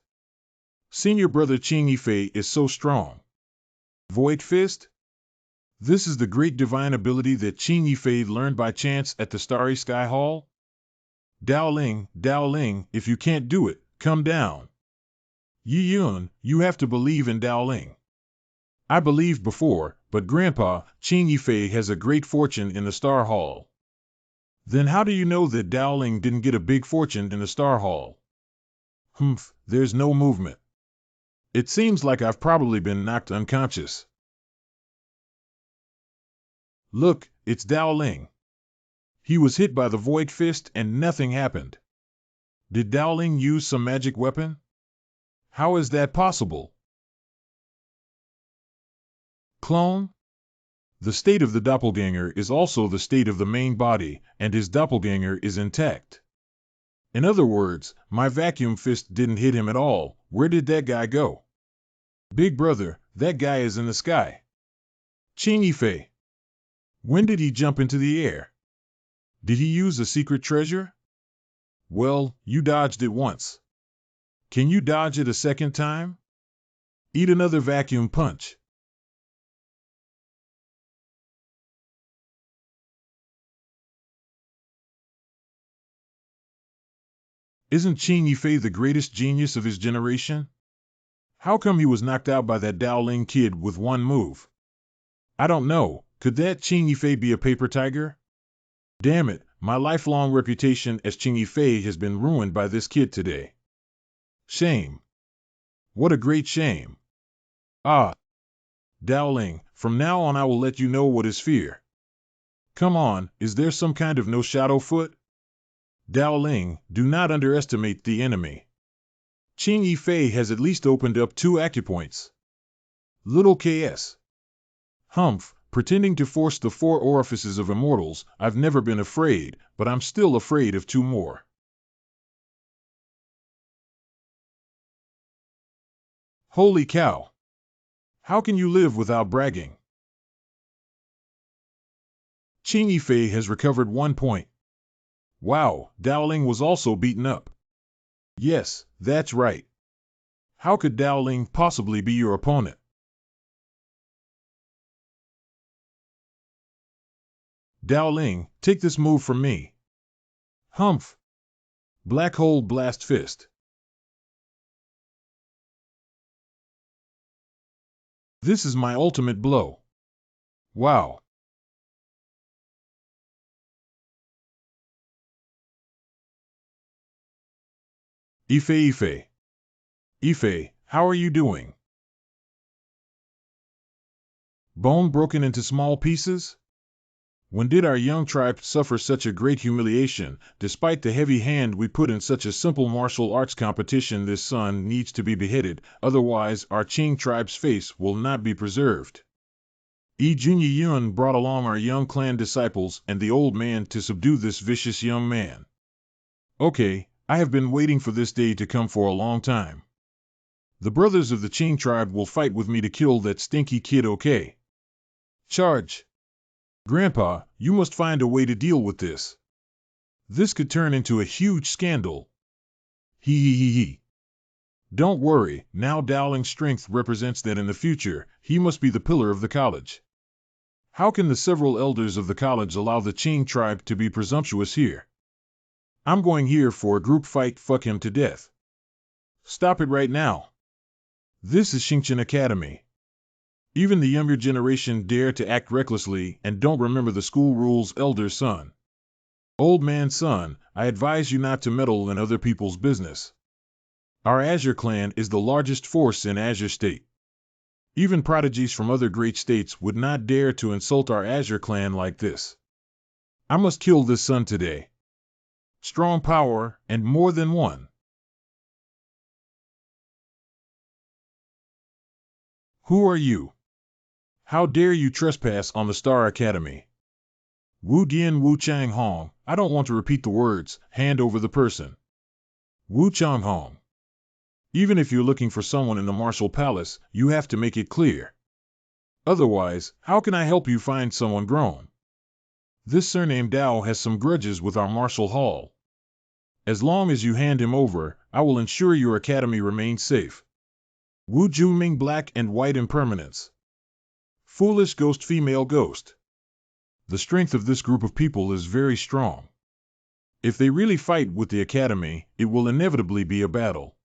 Senior brother Qing Yifei is so strong. Void Fist? This is the great divine ability that Qing Yifei learned by chance at the Starry Sky Hall? Daoling, if you can't do it, come down. Yi Yun, you have to believe in Daoling. I believed before, but Grandpa, Qing Yifei has a great fortune in the Star Hall. Then how do you know that Daoling didn't get a big fortune in the Star Hall? Humph, there's no movement. It seems like I've probably been knocked unconscious. Look, it's Daoling. He was hit by the Void Fist and nothing happened. Did Daoling use some magic weapon? How is that possible? Clone? The state of the doppelganger is also the state of the main body, and his doppelganger is intact. In other words, my vacuum fist didn't hit him at all. Where did that guy go? Big brother, that guy is in the sky. Qing Yifei. When did he jump into the air? Did he use a secret treasure? Well, you dodged it once. Can you dodge it a second time? Eat another vacuum punch. Isn't Qing Yifei the greatest genius of his generation? How come he was knocked out by that Dao Ling kid with one move? I don't know. Could that Qing Yifei be a paper tiger? Damn it, my lifelong reputation as Qing Yifei has been ruined by this kid today. Shame. What a great shame. Ah, Dao Ling, from now on I will let you know what is fear. Come on, is there some kind of no shadow foot? Dao Ling, do not underestimate the enemy. Qing Yifei has at least opened up 2 acupoints. Little KS. Humph, pretending to force the 4 orifices of immortals, I've never been afraid, but I'm still afraid of 2 more. Holy cow! How can you live without bragging? Qing Yifei has recovered 1 point. Wow, Dao Ling was also beaten up. Yes, that's right. How could Dao Ling possibly be your opponent? Dao Ling, take this move from me. Humph. Black hole blast fist. This is my ultimate blow. Wow. Ife. Ife, how are you doing? Bone broken into small pieces? When did our young tribe suffer such a great humiliation? Despite the heavy hand we put in such a simple martial arts competition, this son needs to be beheaded, otherwise our Qing tribe's face will not be preserved. Junyi Yun brought along our young clan disciples and the old man to subdue this vicious young man. Okay, I have been waiting for this day to come for a long time. The brothers of the Qing tribe will fight with me to kill that stinky kid, okay? Charge! Grandpa, you must find a way to deal with this. This could turn into a huge scandal. He. Don't worry, now Dao Ling's strength represents that in the future, he must be the pillar of the college. How can the several elders of the college allow the Qing tribe to be presumptuous here? I'm going here for a group fight, fuck him to death. Stop it right now. This is Xingqian Academy. Even the younger generation dare to act recklessly and don't remember the school rules, elder son. Old man son, I advise you not to meddle in other people's business. Our Azure clan is the largest force in Azure State. Even prodigies from other great states would not dare to insult our Azure clan like this. I must kill this son today. Strong power, and more than one. Who are you? How dare you trespass on the Star Academy? Wu Dian Wu Chang Hong, I don't want to repeat the words, hand over the person. Wu Chang Hong. Even if you're looking for someone in the Martial Palace, you have to make it clear. Otherwise, how can I help you find someone grown? This surname Dao has some grudges with our Martial Hall. As long as you hand him over, I will ensure your academy remains safe. Wu Juming Black and White Impermanence. Foolish ghost, female ghost. The strength of this group of people is very strong. If they really fight with the academy, it will inevitably be a battle.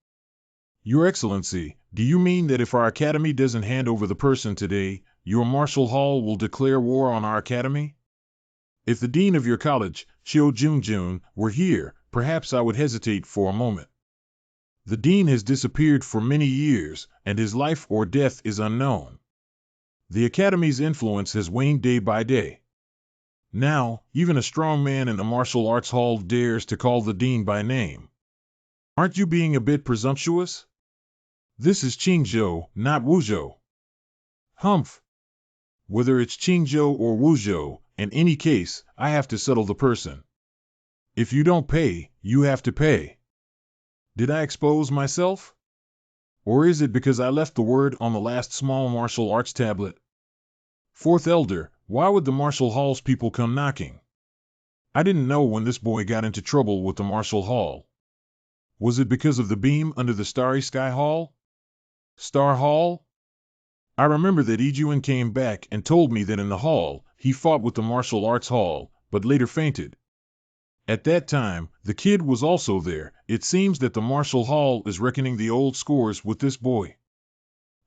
Your Excellency, do you mean that if our academy doesn't hand over the person today, your Martial Hall will declare war on our academy? If the dean of your college, Qiu Junjun, were here, perhaps I would hesitate for a moment. The dean has disappeared for many years, and his life or death is unknown. The academy's influence has waned day by day. Now, even a strong man in the martial arts hall dares to call the dean by name. Aren't you being a bit presumptuous? This is Qingzhou, not Wuzhou. Humph. Whether it's Qingzhou or Wuzhou, in any case, I have to settle the person. If you don't pay, you have to pay. Did I expose myself? Or is it because I left the word on the last small martial arts tablet? Fourth Elder, why would the Martial Hall's people come knocking? I didn't know when this boy got into trouble with the Martial Hall. Was it because of the beam under the Starry Sky Hall? Star Hall? I remember that Ijuan came back and told me that in the hall, he fought with the Martial Arts Hall, but later fainted. At that time, the kid was also there. It seems that the Marshall Hall is reckoning the old scores with this boy.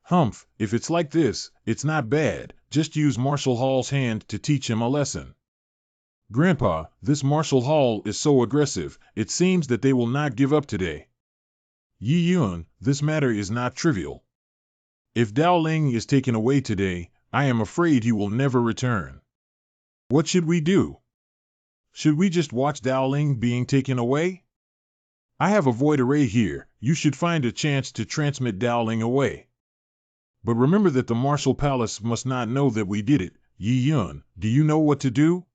Humph, if it's like this, it's not bad. Just use Marshall Hall's hand to teach him a lesson. Grandpa, this Marshall Hall is so aggressive, it seems that they will not give up today. Yi Yun, this matter is not trivial. If Dao Ling is taken away today, I am afraid he will never return. What should we do? Should we just watch Dao Ling being taken away? I have a void array here. You should find a chance to transmit Dao Ling away. But remember that the Marshall Palace must not know that we did it. Yi Yun, do you know what to do?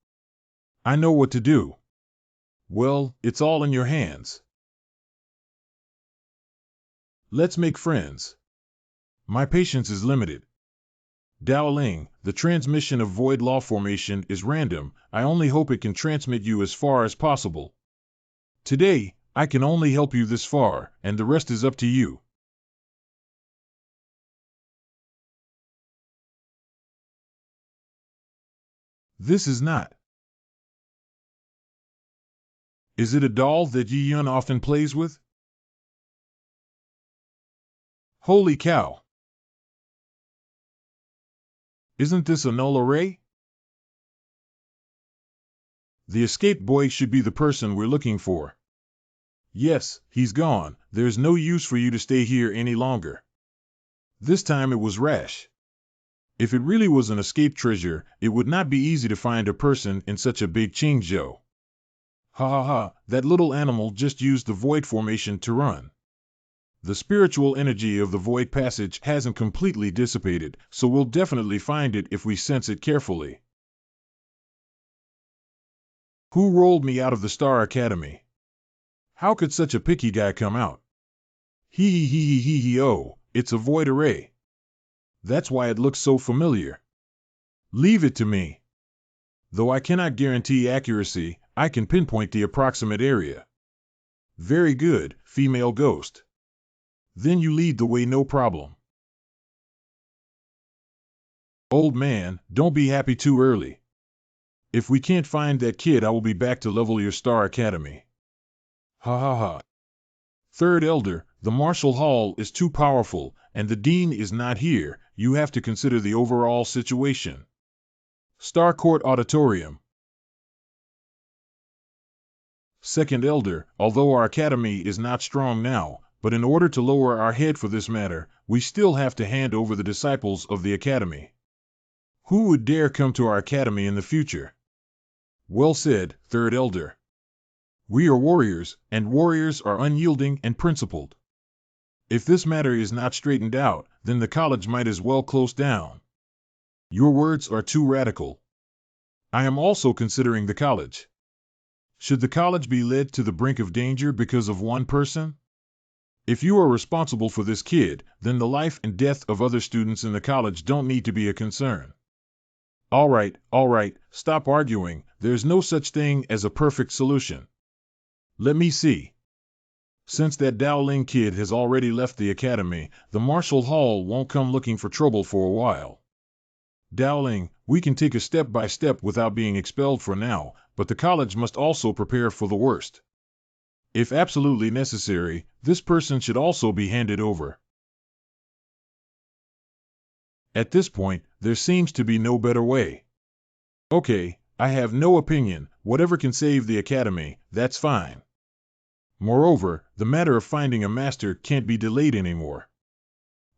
I know what to do. Well, it's all in your hands. Let's make friends. My patience is limited. Dao Ling, the transmission of void law formation is random. I only hope it can transmit you as far as possible. Today, I can only help you this far, and the rest is up to you. This is not. Is it a doll that Yi Yun often plays with? Holy cow! Isn't this a null array? The escaped boy should be the person we're looking for. Yes, he's gone. There's no use for you to stay here any longer. This time it was rash. If it really was an escaped treasure, it would not be easy to find a person in such a big Qingzhou. Ha ha ha, that little animal just used the void formation to run. The spiritual energy of the void passage hasn't completely dissipated, so we'll definitely find it if we sense it carefully. Who rolled me out of the Star Academy? How could such a picky guy come out? Hee oh, it's a void array. That's why it looks so familiar. Leave it to me. Though I cannot guarantee accuracy, I can pinpoint the approximate area. Very good, female ghost. Then you lead the way, no problem. Old man, don't be happy too early. If we can't find that kid, I will be back to level your Star Academy. Ha ha ha. Third Elder, the Marshall Hall is too powerful, and the Dean is not here. You have to consider the overall situation. Star Court Auditorium. Second Elder, although our academy is not strong now, but in order to lower our head for this matter, we still have to hand over the disciples of the academy. Who would dare come to our academy in the future? Well said, Third Elder. We are warriors, and warriors are unyielding and principled. If this matter is not straightened out, then the college might as well close down. Your words are too radical. I am also considering the college. Should the college be led to the brink of danger because of one person? If you are responsible for this kid, then the life and death of other students in the college don't need to be a concern. All right, stop arguing. There's no such thing as a perfect solution. Let me see. Since that Dao Ling kid has already left the academy, the Marshall Hall won't come looking for trouble for a while. Dao Ling, we can take a step by step without being expelled for now, but the college must also prepare for the worst. If absolutely necessary, this person should also be handed over. At this point, there seems to be no better way. Okay, I have no opinion. Whatever can save the academy, that's fine. Moreover, the matter of finding a master can't be delayed anymore.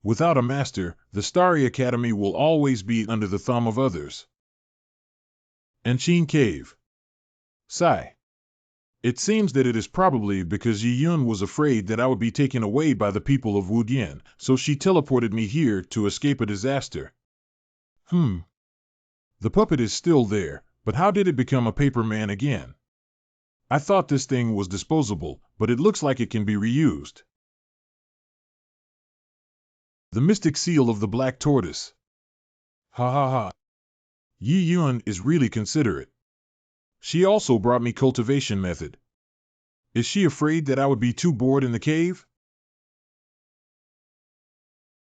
Without a master, the Starry Academy will always be under the thumb of others. Enchin Cave. Sigh. It seems that it is probably because Yi Yun was afraid that I would be taken away by the people of Wudian, so she teleported me here to escape a disaster. The puppet is still there, but how did it become a paper man again? I thought this thing was disposable, but it looks like it can be reused. The mystic seal of the black tortoise. Ha ha ha. Yi Yun is really considerate. She also brought me cultivation method. Is she afraid that I would be too bored in the cave?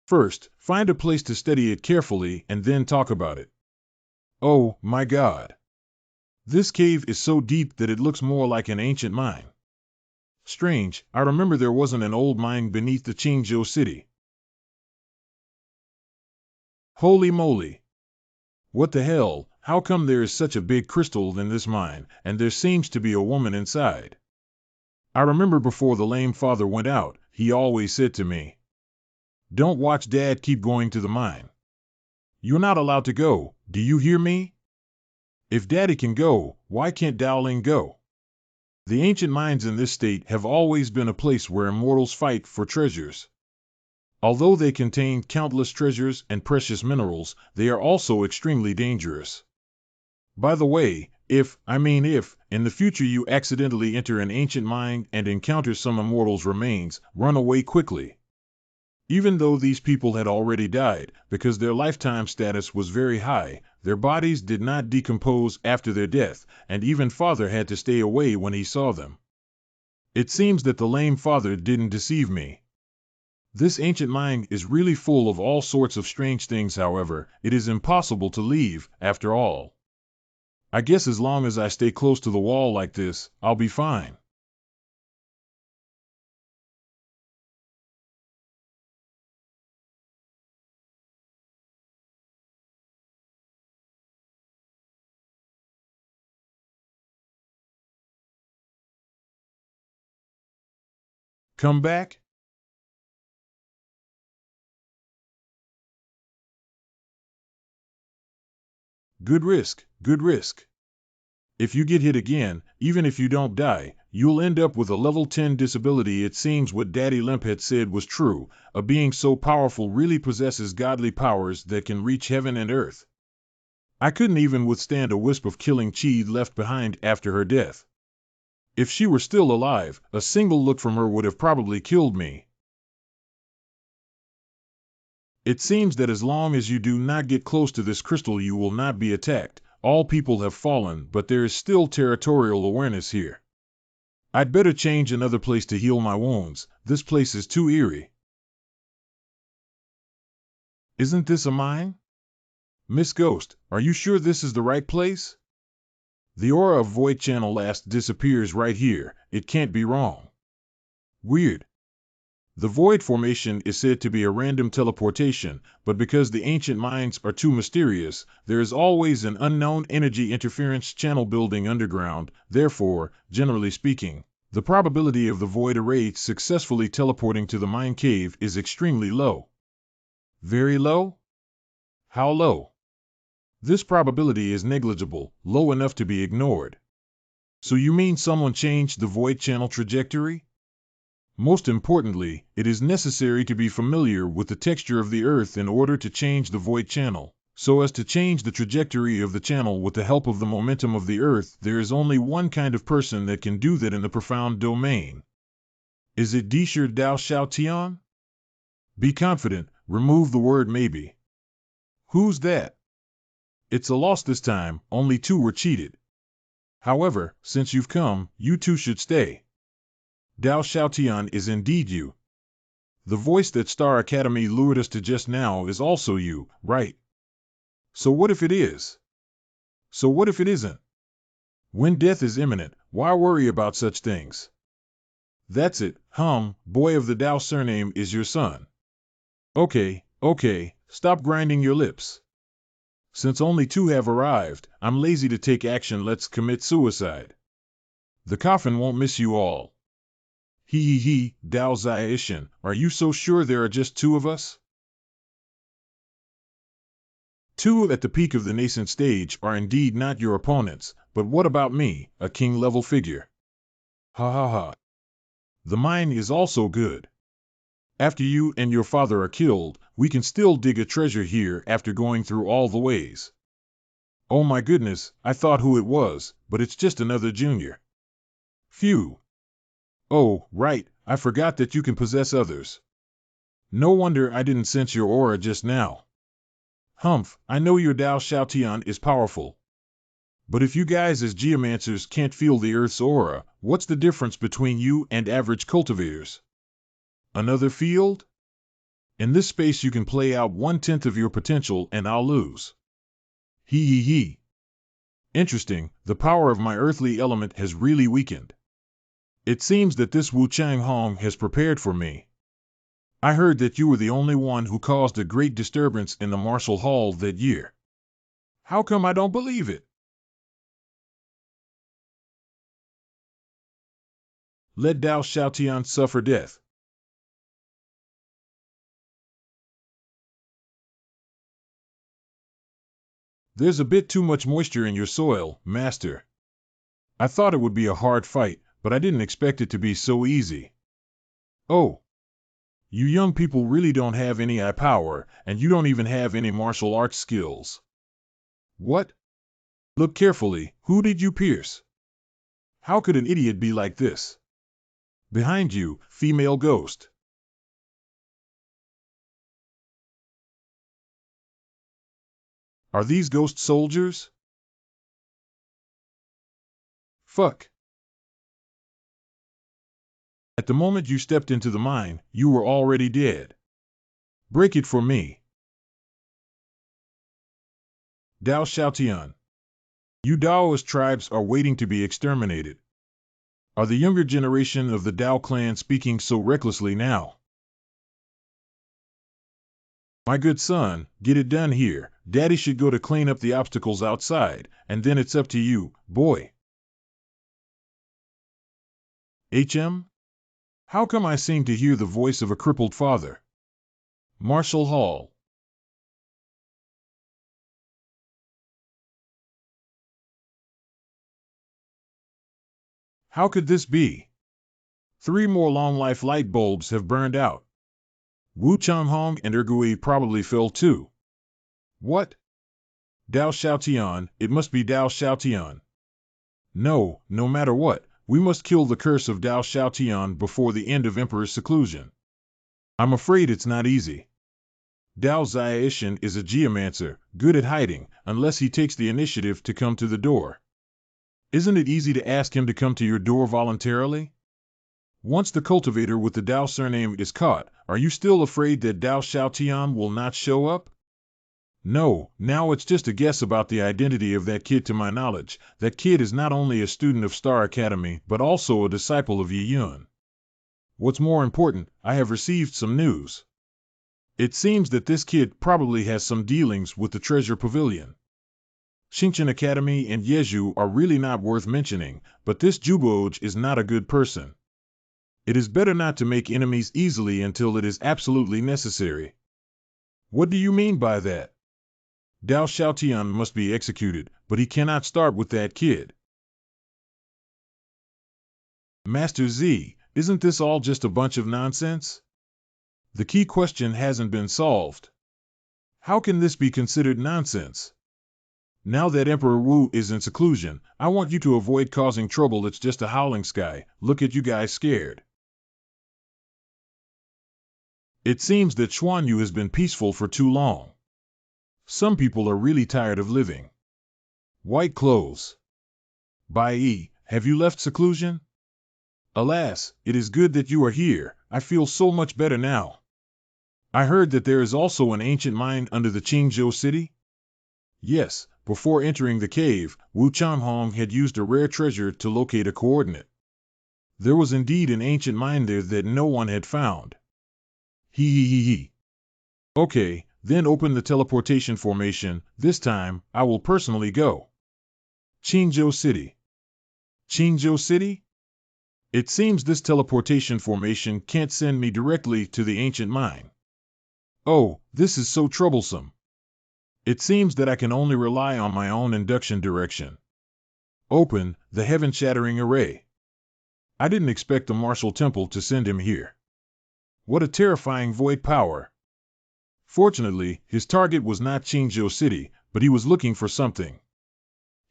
First, find a place to study it carefully and then talk about it. Oh, my God. This cave is so deep that it looks more like an ancient mine. Strange, I remember there wasn't an old mine beneath the Qingzhou city. Holy moly! What the hell? How come there is such a big crystal in this mine, and there seems to be a woman inside? I remember before the lame father went out, he always said to me, "Don't watch Dad keep going to the mine. You're not allowed to go, do you hear me? If Daddy can go, why can't Dowling go?" The ancient mines in this state have always been a place where immortals fight for treasures. Although they contain countless treasures and precious minerals, they are also extremely dangerous. By the way, if, in the future you accidentally enter an ancient mine and encounter some immortal's remains, run away quickly. Even though these people had already died, because their lifetime status was very high, their bodies did not decompose after their death, and even Father had to stay away when he saw them. It seems that the lame father didn't deceive me. This ancient mine is really full of all sorts of strange things. However, it is impossible to leave, after all. I guess as long as I stay close to the wall like this, I'll be fine. Come back? Good risk, good risk. If you get hit again, even if you don't die, you'll end up with a level 10 disability. It seems what Daddy Limp had said was true. A being so powerful really possesses godly powers that can reach heaven and earth. I couldn't even withstand a wisp of killing Chi left behind after her death. If she were still alive, a single look from her would have probably killed me. It seems that as long as you do not get close to this crystal you will not be attacked. All people have fallen, but there is still territorial awareness here. I'd better change another place to heal my wounds. This place is too eerie. Isn't this a mine? Miss Ghost, are you sure this is the right place? The aura of Void Channel last disappears right here. It can't be wrong. Weird. The Void Formation is said to be a random teleportation, but because the ancient mines are too mysterious, there is always an unknown energy interference channel building underground. Therefore, generally speaking, the probability of the Void Array successfully teleporting to the mine cave is extremely low. Very low? How low? This probability is negligible, low enough to be ignored. So you mean someone changed the Void Channel trajectory? Most importantly, it is necessary to be familiar with the texture of the Earth in order to change the Void Channel. So as to change the trajectory of the channel with the help of the momentum of the Earth, there is only one kind of person that can do that in the profound domain. Is it Disher Dao Xiao Tian? Be confident, remove the word maybe. Who's that? It's a loss this time, only 2 were cheated. However, since you've come, you 2 should stay. Dao Xiaotian is indeed you. The voice that Star Academy lured us to just now is also you, right? So what if it is? So what if it isn't? When death is imminent, why worry about such things? That's it, boy of the Dao surname is your son. Okay, stop grinding your lips. Since only 2 have arrived, I'm lazy to take action. Let's commit suicide. The coffin won't miss you all. Dao Zai-Ishin, are you so sure there are just 2 of us? 2 at the peak of the nascent stage are indeed not your opponents, but what about me, a king-level figure? Ha ha ha. The mine is also good. After you and your father are killed, we can still dig a treasure here after going through all the ways. Oh my goodness, I thought who it was, but it's just another junior. Phew. Oh, right, I forgot that you can possess others. No wonder I didn't sense your aura just now. Humph, I know your Dao Xiaotian is powerful. But if you guys as geomancers can't feel the Earth's aura, what's the difference between you and average cultivators? Another field? In this space you can play out 1/10 of your potential and I'll lose. Hee. Interesting, the power of my earthly element has really weakened. It seems that this Wu Chang Hong has prepared for me. I heard that you were the only one who caused a great disturbance in the martial hall that year. How come I don't believe it? Let Dao Xiaotian suffer death. There's a bit too much moisture in your soil, Master. I thought it would be a hard fight, but I didn't expect it to be so easy. Oh, you young people really don't have any eye power, and you don't even have any martial arts skills. What? Look carefully, who did you pierce? How could an idiot be like this? Behind you, female ghost. Are these ghost soldiers? Fuck. At the moment you stepped into the mine, you were already dead. Break it for me. Dao Xiaotian. You Daoist tribes are waiting to be exterminated. Are the younger generation of the Dao clan speaking so recklessly now? My good son, get it done here. Daddy should go to clean up the obstacles outside, and then it's up to you, boy. HM? How come I seem to hear the voice of a crippled father? Marshall Hall. How could this be? 3 more long-life light bulbs have burned out. Wu Changhong and Ergui probably fell too. What? Dao Xiaotian, it must be Dao Xiaotian. No matter what, we must kill the curse of Dao Xiaotian before the end of Emperor's seclusion. I'm afraid it's not easy. Dao Xiaishan is a geomancer, good at hiding, unless he takes the initiative to come to the door. Isn't it easy to ask him to come to your door voluntarily? Once the cultivator with the Dao surname is caught, are you still afraid that Dao Xiaotian will not show up? No, now it's just a guess about the identity of that kid. To my knowledge, that kid is not only a student of Star Academy, but also a disciple of Yi Yun. What's more important, I have received some news. It seems that this kid probably has some dealings with the Treasure Pavilion. Xingqian Academy and Yeju are really not worth mentioning, but this Juboge is not a good person. It is better not to make enemies easily until it is absolutely necessary. What do you mean by that? Dao Xiaotian must be executed, but he cannot start with that kid. Master Z, isn't this all just a bunch of nonsense? The key question hasn't been solved. How can this be considered nonsense? Now that Emperor Wu is in seclusion, I want you to avoid causing trouble. It's just a howling sky. Look at you guys scared. It seems that Xuanyu has been peaceful for too long. Some people are really tired of living. White clothes. Bai Yi, have you left seclusion? Alas, it is good that you are here. I feel so much better now. I heard that there is also an ancient mine under the Qingzhou city? Yes, before entering the cave, Wu Changhong had used a rare treasure to locate a coordinate. There was indeed an ancient mine there that no one had found. He. Okay, then open the teleportation formation. This time, I will personally go. Qingzhou City. Qingzhou City? It seems this teleportation formation can't send me directly to the ancient mine. Oh, this is so troublesome. It seems that I can only rely on my own induction direction. Open the heaven-shattering array. I didn't expect the Martial Temple to send him here. What a terrifying void power. Fortunately, his target was not Qingzhou City, but he was looking for something.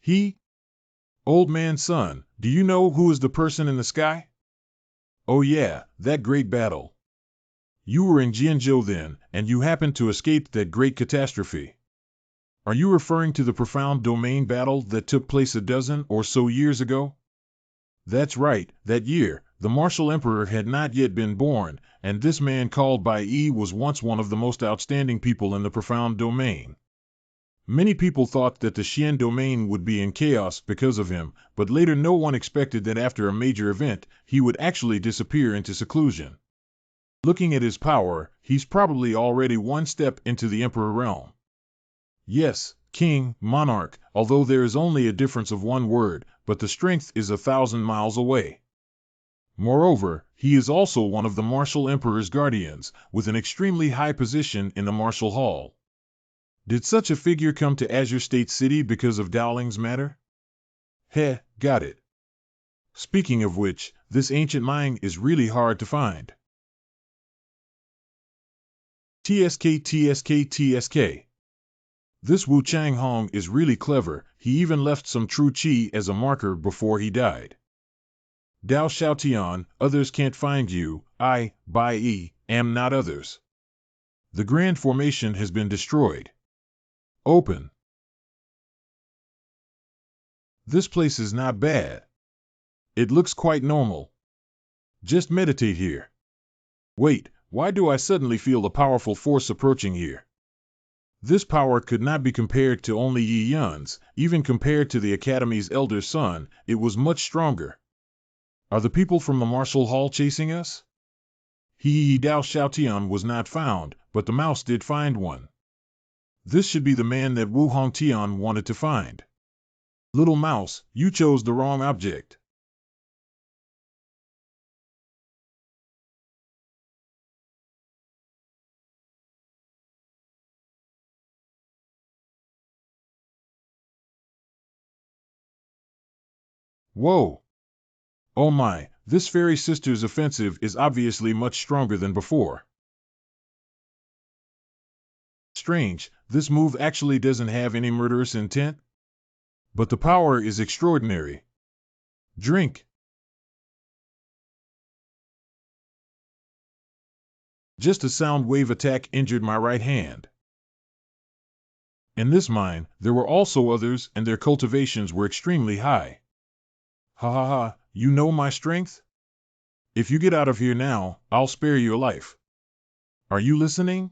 He? Old man's son, do you know who is the person in the sky? Oh yeah, that great battle. You were in Jianzhou then, and you happened to escape that great catastrophe. Are you referring to the profound domain battle that took place a dozen or so years ago? That's right, that year, the martial emperor had not yet been born, and this man called Bai Yi was once one of the most outstanding people in the profound domain. Many people thought that the Xian domain would be in chaos because of him, but later no one expected that after a major event, he would actually disappear into seclusion. Looking at his power, he's probably already one step into the Emperor realm. Yes, king, monarch, although there is only a difference of one word, but the strength is 1,000 miles away. Moreover, he is also one of the martial emperor's guardians, with an extremely high position in the martial hall. Did such a figure come to Azure State City because of Dowling's matter? Heh, got it. Speaking of which, this ancient mine is really hard to find. TSK. This Wu Chang Hong is really clever, he even left some true chi as a marker before he died. Dao Xiaotian, others can't find you, I, Bai Yi, am not others. The Grand Formation has been destroyed. Open. This place is not bad. It looks quite normal. Just meditate here. Wait, why do I suddenly feel a powerful force approaching here? This power could not be compared to only Yi Yun's, even compared to the Academy's elder son, it was much stronger. Are the people from the martial hall chasing us? Dao Xiaotian was not found, but the mouse did find one. This should be the man that Wu Hongtian wanted to find. Little mouse, you chose the wrong object. Whoa! Oh my, this fairy sister's offensive is obviously much stronger than before. Strange, this move actually doesn't have any murderous intent? But the power is extraordinary. Drink. Just a sound wave attack injured my right hand. In this mine, there were also others and their cultivations were extremely high. Ha ha ha, you know my strength? If you get out of here now, I'll spare your life. Are you listening?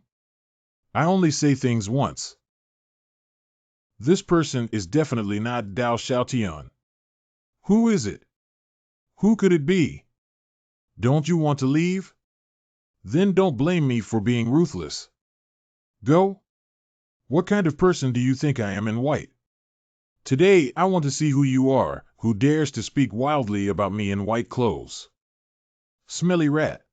I only say things once. This person is definitely not Dao Xiaotian. Who is it? Who could it be? Don't you want to leave? Then don't blame me for being ruthless. Go? What kind of person do you think I am in white? Today I want to see who you are, who dares to speak wildly about me in white clothes. Smelly rat.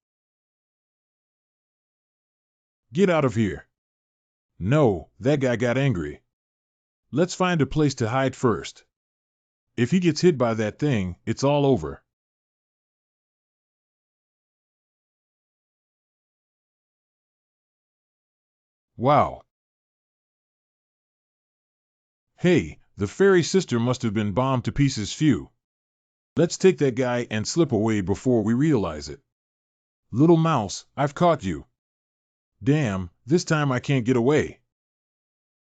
Get out of here. No, that guy got angry. Let's find a place to hide first. If he gets hit by that thing, it's all over. Wow. Hey, the fairy sister must have been bombed to pieces. Phew. Let's take that guy and slip away before we realize it. Little mouse, I've caught you. Damn, this time I can't get away.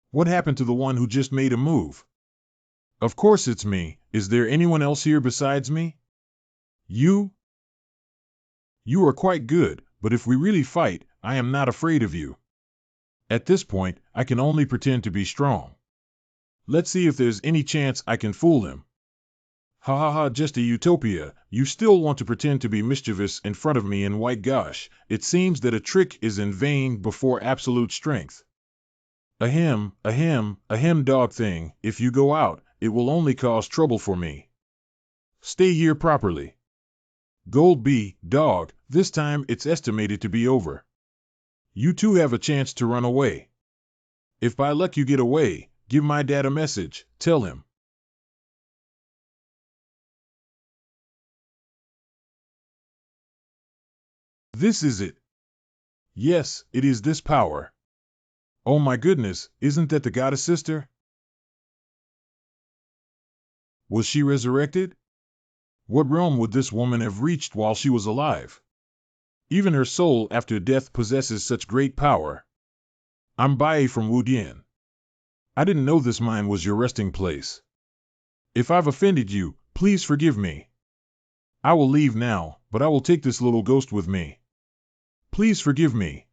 What happened to the one who just made a move? Of course it's me. Is there anyone else here besides me? You? You are quite good, but if we really fight, I am not afraid of you. At this point, I can only pretend to be strong. Let's see if there's any chance I can fool him. Ha ha ha, just a utopia. You still want to pretend to be mischievous in front of me in white. Gosh, it seems that a trick is in vain before absolute strength. Ahem, dog thing, if you go out, it will only cause trouble for me. Stay here properly. Gold B, dog, this time it's estimated to be over. You two have a chance to run away. If by luck you get away, give my dad a message, tell him. This is it. Yes, it is this power. Oh my goodness, isn't that the goddess sister? Was she resurrected? What realm would this woman have reached while she was alive? Even her soul after death possesses such great power. I'm Bai from Wudian. I didn't know this mine was your resting place. If I've offended you, please forgive me. I will leave now, but I will take this little ghost with me. Please forgive me.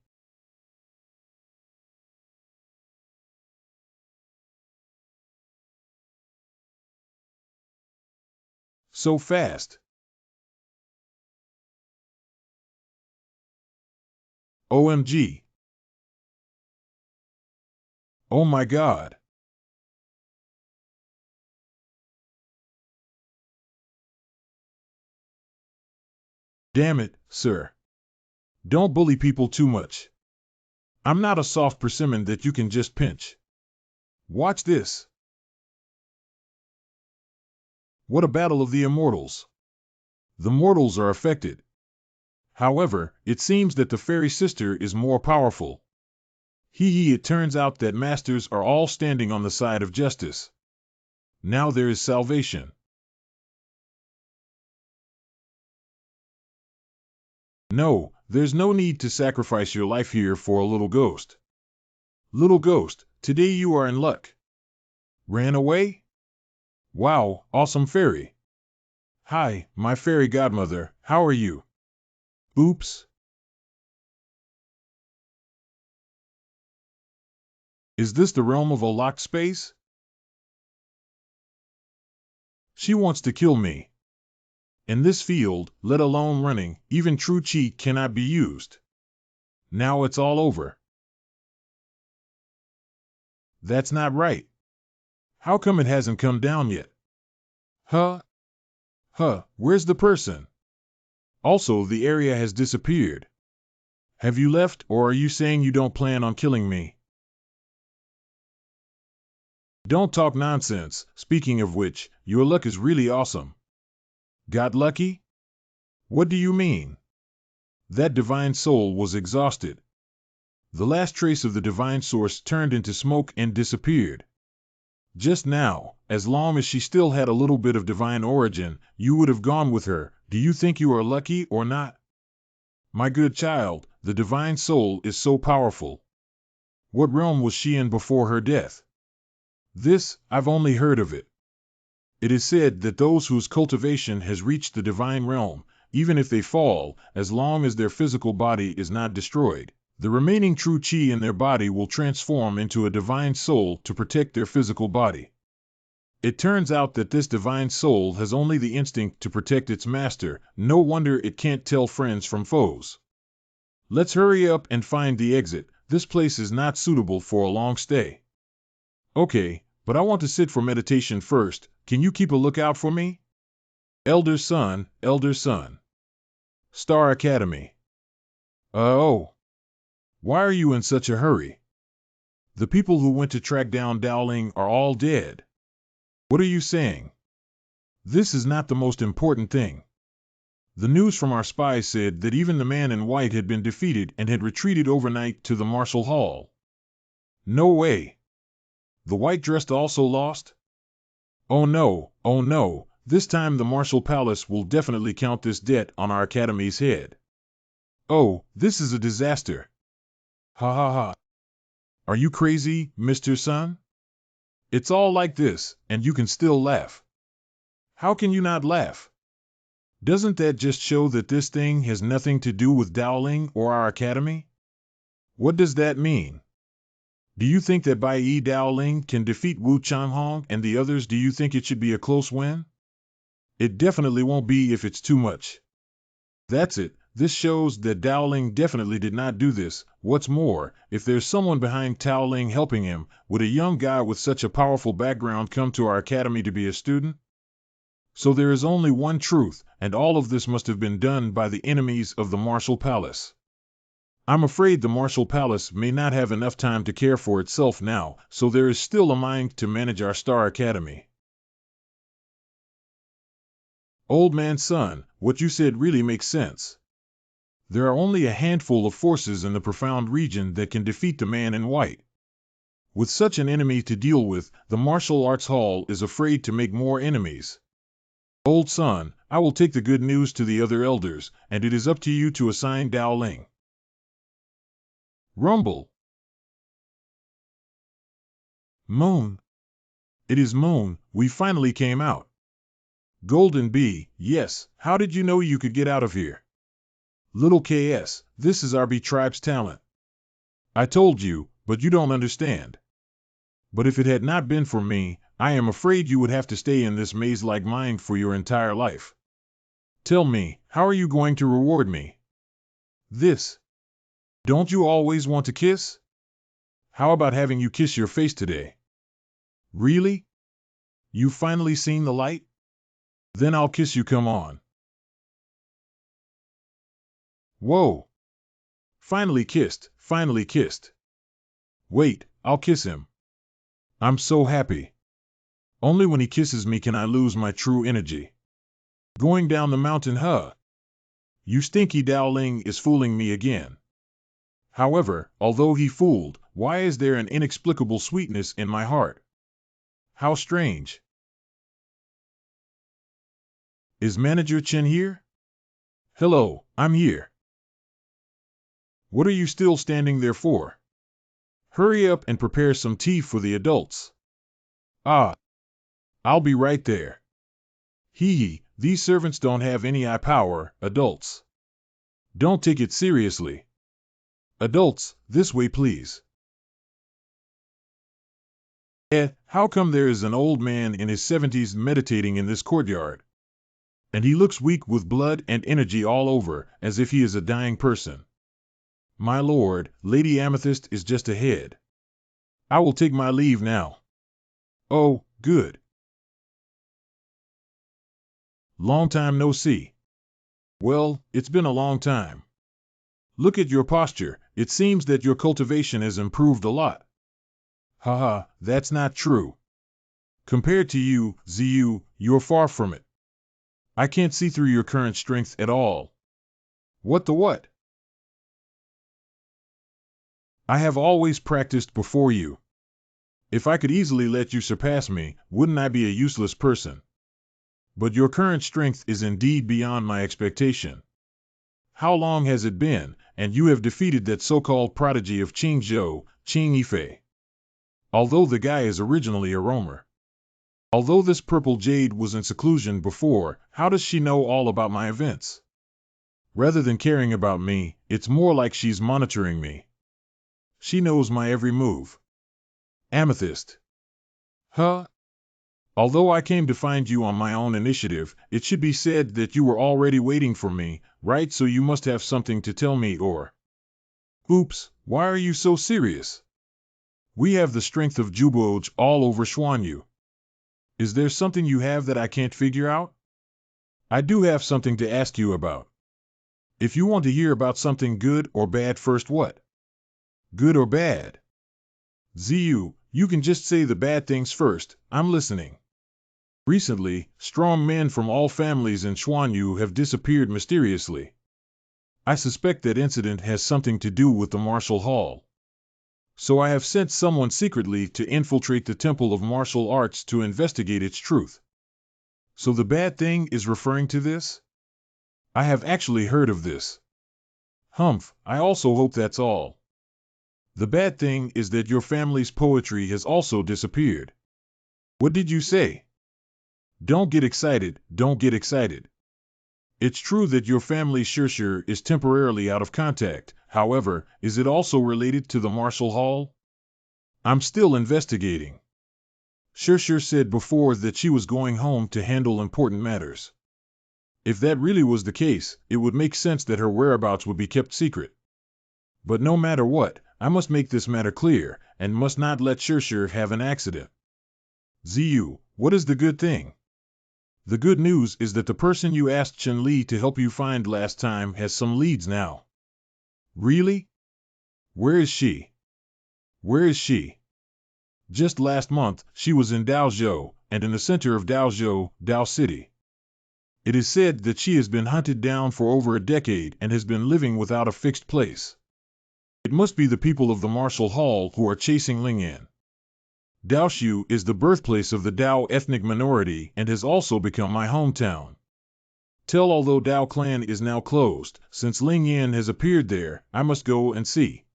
So fast. OMG. Oh my God. Damn it, sir. Don't bully people too much. I'm not a soft persimmon that you can just pinch. Watch this. What a battle of the immortals. The mortals are affected. However, it seems that the fairy sister is more powerful. It turns out that masters are all standing on the side of justice. Now there is salvation. No, there's no need to sacrifice your life here for a little ghost. Little ghost, today you are in luck. Ran away? Wow, awesome fairy. Hi, my fairy godmother, how are you? Oops. Is this the realm of a locked space? She wants to kill me. In this field, let alone running, even true chi cannot be used. Now it's all over. That's not right. How come it hasn't come down yet? Huh? Where's the person? Also, the area has disappeared. Have you left, or are you saying you don't plan on killing me? Don't talk nonsense. Speaking of which, your luck is really awesome. Got lucky? What do you mean? That divine soul was exhausted. The last trace of the divine source turned into smoke and disappeared. Just now, as long as she still had a little bit of divine origin, you would have gone with her. Do you think you are lucky or not? My good child, the divine soul is so powerful. What realm was she in before her death? This, I've only heard of it. It is said that those whose cultivation has reached the divine realm, even if they fall, as long as their physical body is not destroyed, the remaining true chi in their body will transform into a divine soul to protect their physical body. It turns out that this divine soul has only the instinct to protect its master. No wonder it can't tell friends from foes. Let's hurry up and find the exit. This place is not suitable for a long stay. Okay, but I want to sit for meditation first. Can you keep a lookout for me? Elder son, elder son. Star Academy. Oh. Why are you in such a hurry? The people who went to track down Dowling are all dead. What are you saying? This is not the most important thing. The news from our spies said that even the man in white had been defeated and had retreated overnight to the Marshall Hall. No way. The white dressed also lost? Oh no, this time the Marshall Palace will definitely count this debt on our Academy's head. Oh, this is a disaster. Ha ha ha. Are you crazy, Mr. Sun? It's all like this, and you can still laugh. How can you not laugh? Doesn't that just show that this thing has nothing to do with Dowling or our Academy? What does that mean? Do you think that Bai Yi Dowling can defeat Wu Changhong and the others? Do you think it should be a close win? It definitely won't be if it's too much. That's it. This shows that Dowling definitely did not do this. What's more, if there's someone behind Dowling helping him, would a young guy with such a powerful background come to our academy to be a student? So there is only one truth, and all of this must have been done by the enemies of the Marshall Palace. I'm afraid the Marshall Palace may not have enough time to care for itself now, so there is still a mind to manage our Star Academy. Old man son, what you said really makes sense. There are only a handful of forces in the profound region that can defeat the man in white. With such an enemy to deal with, the Martial Arts Hall is afraid to make more enemies. Old son, I will take the good news to the other elders, and it is up to you to assign Dowling. Rumble. Moon. It is Moon, we finally came out. Golden Bee, yes, how did you know you could get out of here? Little KS, this is RB Tribe's talent. I told you, but you don't understand. But if it had not been for me, I am afraid you would have to stay in this maze like mine for your entire life. Tell me, how are you going to reward me? This. Don't you always want to kiss? How about having you kiss your face today? Really? You've finally seen the light? Then I'll kiss you, come on. Whoa. Finally kissed, finally kissed. Wait, I'll kiss him. I'm so happy. Only when he kisses me can I lose my true energy. Going down the mountain, huh? You stinky Dowling is fooling me again. However, although he fooled, why is there an inexplicable sweetness in my heart? How strange. Is Manager Chen here? Hello, I'm here. What are you still standing there for? Hurry up and prepare some tea for the adults. Ah, I'll be right there. Hee hee, these servants don't have any eye power, adults. Don't take it seriously. Adults, this way please. How come there is an old man in his 70s meditating in this courtyard? And he looks weak with blood and energy all over, as if he is a dying person. My lord, Lady Amethyst is just ahead. I will take my leave now. Oh, good. Long time no see. Well, it's been a long time. Look at your posture, it seems that your cultivation has improved a lot. Haha, that's not true. Compared to you, Ziyu, you're far from it. I can't see through your current strength at all. What the what? I have always practiced before you. If I could easily let you surpass me, wouldn't I be a useless person? But your current strength is indeed beyond my expectation. How long has it been, and you have defeated that so-called prodigy of Qingzhou, Qing Yifei? Although the guy is originally a roamer. Although this purple jade was in seclusion before, how does she know all about my events? Rather than caring about me, it's more like she's monitoring me. She knows my every move. Amethyst. Huh? Although I came to find you on my own initiative, it should be said that you were already waiting for me, right? So you must have something to tell me or... Oops, why are you so serious? We have the strength of Juboge all over Xuanyu. Is there something you have that I can't figure out? I do have something to ask you about. If you want to hear about something good or bad first, what? Good or bad? Ziyu, you can just say the bad things first, I'm listening. Recently, strong men from all families in Xuanyu have disappeared mysteriously. I suspect that incident has something to do with the martial hall. So I have sent someone secretly to infiltrate the Temple of Martial Arts to investigate its truth. So the bad thing is referring to this? I have actually heard of this. Humph, I also hope that's all. The bad thing is that your family's poetry has also disappeared. What did you say? Don't get excited, don't get excited. It's true that your family's Shirshir is temporarily out of contact, however, is it also related to the martial hall? I'm still investigating. Shirshir said before that she was going home to handle important matters. If that really was the case, it would make sense that her whereabouts would be kept secret. But no matter what, I must make this matter clear, and must not let Shirshir have an accident. Ziyu, what is the good thing? The good news is that the person you asked Chen Li to help you find last time has some leads now. Really? Where is she? Where is she? Just last month, she was in Daozhou, and in the center of Daozhou, Dao City. It is said that she has been hunted down for over a decade and has been living without a fixed place. It must be the people of the martial hall who are chasing Lingyan. Daoshu is the birthplace of the Dao ethnic minority and has also become my hometown. Although Dao clan is now closed, since Lingyan has appeared there, I must go and see.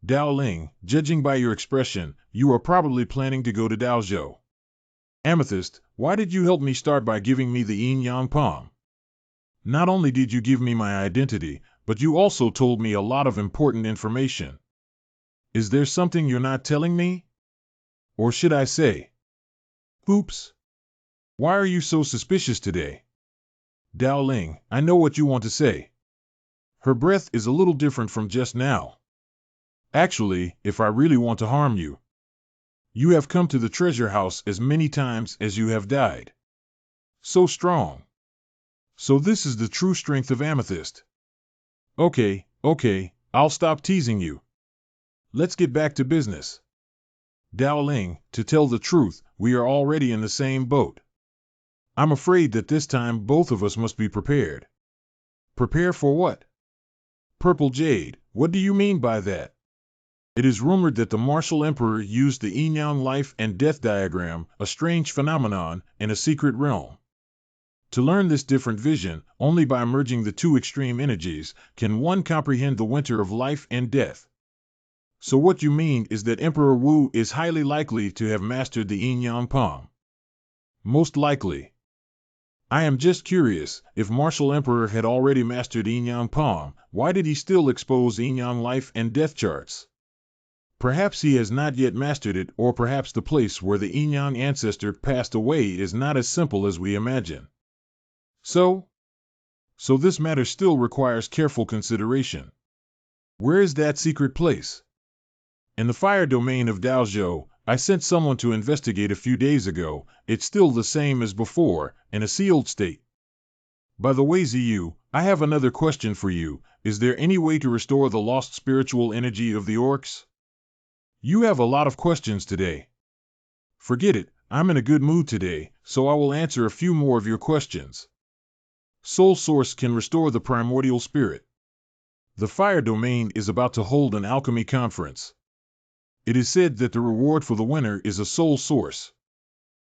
Dao Ling, judging by your expression, you are probably planning to go to Daozhou. Amethyst, why did you help me start by giving me the Yin Yang Palm? Not only did you give me my identity, but you also told me a lot of important information. Is there something you're not telling me? Or should I say, Oops. Why are you so suspicious today? Dao Ling, I know what you want to say. Her breath is a little different from just now. Actually, if I really want to harm you, you have come to the treasure house as many times as you have died. So strong. So this is the true strength of Amethyst. Okay, I'll stop teasing you. Let's get back to business. Dao Ling, to tell the truth, we are already in the same boat. I'm afraid that this time both of us must be prepared. Prepare for what? Purple Jade, what do you mean by that? It is rumored that the martial emperor used the yin-yang life and death diagram, a strange phenomenon, in a secret realm. To learn this different vision, only by merging the two extreme energies, can one comprehend the winter of life and death. So what you mean is that Emperor Wu is highly likely to have mastered the yin-yang palm. Most likely. I am just curious, if Martial Emperor had already mastered yin-yang palm, why did he still expose yin-yang life and death charts? Perhaps he has not yet mastered it, or perhaps the place where the yin-yang ancestor passed away is not as simple as we imagine. So this matter still requires careful consideration. Where is that secret place? In the fire domain of Daozhou, I sent someone to investigate a few days ago. It's still the same as before, in a sealed state. By the way, Ziyu, I have another question for you. Is there any way to restore the lost spiritual energy of the orcs? You have a lot of questions today. Forget it, I'm in a good mood today, so I will answer a few more of your questions. Soul Source can restore the primordial spirit. The fire domain is about to hold an alchemy conference. It is said that the reward for the winner is a soul source.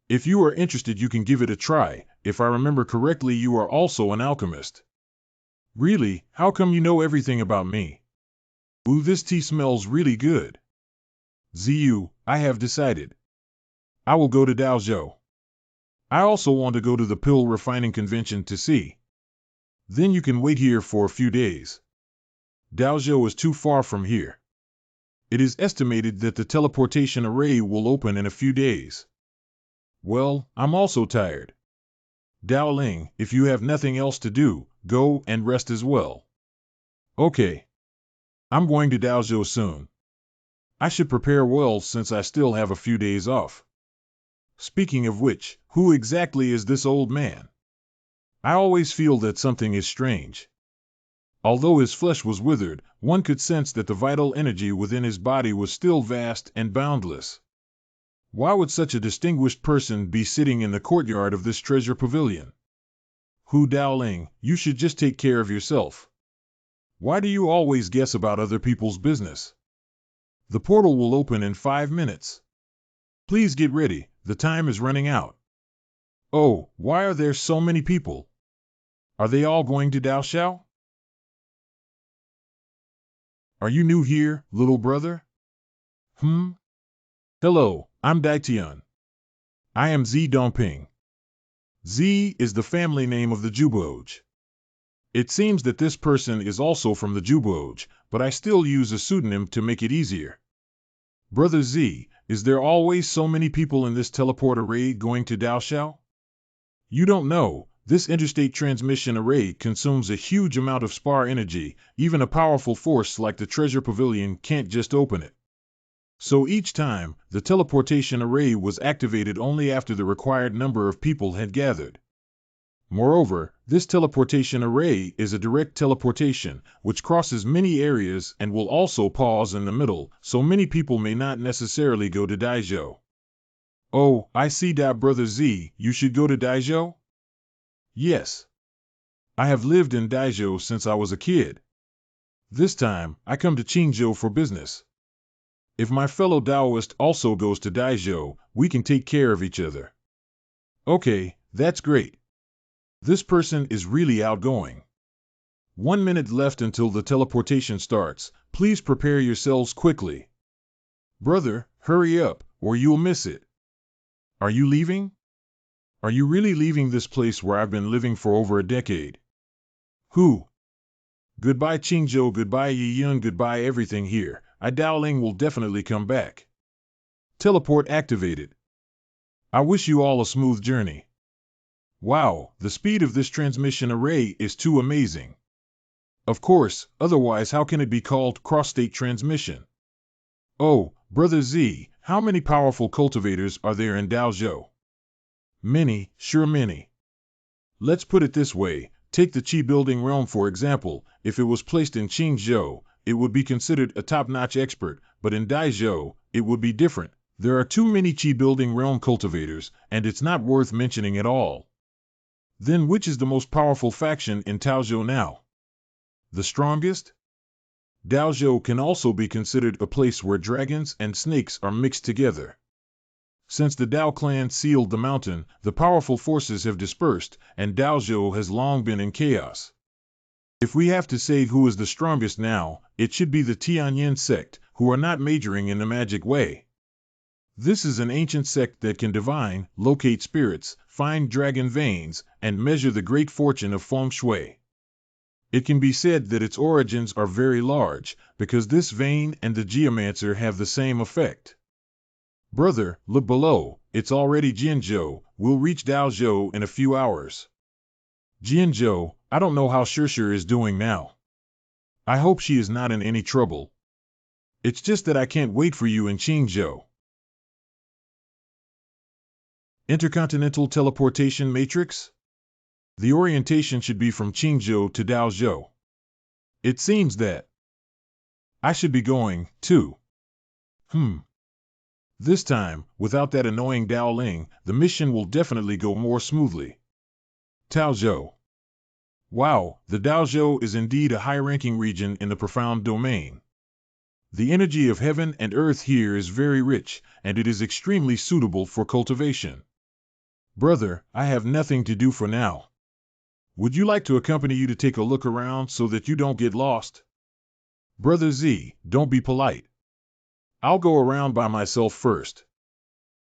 If you are interested, you can give it a try. If I remember correctly, you are also an alchemist. Really, how come you know everything about me? Ooh, this tea smells really good. Ziyu, I have decided. I will go to Daozhou. I also want to go to the pill refining convention to see. Then you can wait here for a few days. Daozhou is too far from here. It is estimated that the teleportation array will open in a few days. Well, I'm also tired. Dao Ling, if you have nothing else to do, go and rest as well. Okay. I'm going to Daozhou soon. I should prepare well since I still have a few days off. Speaking of which, who exactly is this old man? I always feel that something is strange. Although his flesh was withered, one could sense that the vital energy within his body was still vast and boundless. Why would such a distinguished person be sitting in the courtyard of this treasure pavilion? Hu Daoling, you should just take care of yourself. Why do you always guess about other people's business? The portal will open in 5 minutes. Please get ready, the time is running out. Oh, why are there so many people? Are they all going to Daoshao? Are you new here, little brother? Hello, I'm Daitian. I am Zi Dongping. Zi is the family name of the Juboj. It seems that this person is also from the Juboj, but I still use a pseudonym to make it easier. Brother Z, is there always so many people in this teleport array going to Daoshao? You don't know, this interstate transmission array consumes a huge amount of spar energy. Even a powerful force like the treasure pavilion can't just open it. So each time, the teleportation array was activated only after the required number of people had gathered. Moreover, this teleportation array is a direct teleportation, which crosses many areas and will also pause in the middle, so many people may not necessarily go to Daizhou. Oh, I see that, Brother Z, you should go to Daizhou? Yes. I have lived in Daizhou since I was a kid. This time, I come to Qingzhou for business. If my fellow Taoist also goes to Daizhou, we can take care of each other. Okay, that's great. This person is really outgoing. 1 minute left until the teleportation starts. Please prepare yourselves quickly. Brother, hurry up, or you'll miss it. Are you leaving? Are you really leaving this place where I've been living for over a decade? Who? Goodbye Qingzhou, goodbye Yiyun, goodbye everything here. I Daoling will definitely come back. Teleport activated. I wish you all a smooth journey. Wow, the speed of this transmission array is too amazing. Of course, otherwise how can it be called cross-state transmission? Oh, Brother Z, how many powerful cultivators are there in Daozhou? Many, sure many. Let's put it this way, take the Qi building realm for example. If it was placed in Qingzhou, it would be considered a top-notch expert, but in Daizhou, it would be different. There are too many Qi building realm cultivators, and it's not worth mentioning at all. Then which is the most powerful faction in Taozhou now? The strongest? Daozhou can also be considered a place where dragons and snakes are mixed together. Since the Dao clan sealed the mountain, the powerful forces have dispersed, and Daozhou has long been in chaos. If we have to say who is the strongest now, it should be the Tianyin sect, who are not majoring in the magic way. This is an ancient sect that can divine, locate spirits, find dragon veins, and measure the great fortune of feng shui. It can be said that its origins are very large, because this vein and the geomancer have the same effect. Brother, look below, it's already Jinzhou, we'll reach Daozhou in a few hours. Jinzhou, I don't know how Shishir is doing now. I hope she is not in any trouble. It's just that I can't wait for you in Qingzhou. Intercontinental teleportation matrix? The orientation should be from Qingzhou to Daozhou. It seems that I should be going, too. This time, without that annoying Dao Ling, the mission will definitely go more smoothly. Taozhou. Wow, the Daozhou is indeed a high-ranking region in the profound domain. The energy of heaven and earth here is very rich, and it is extremely suitable for cultivation. Brother, I have nothing to do for now. Would you like to accompany you to take a look around so that you don't get lost? Brother Z, don't be polite. I'll go around by myself first.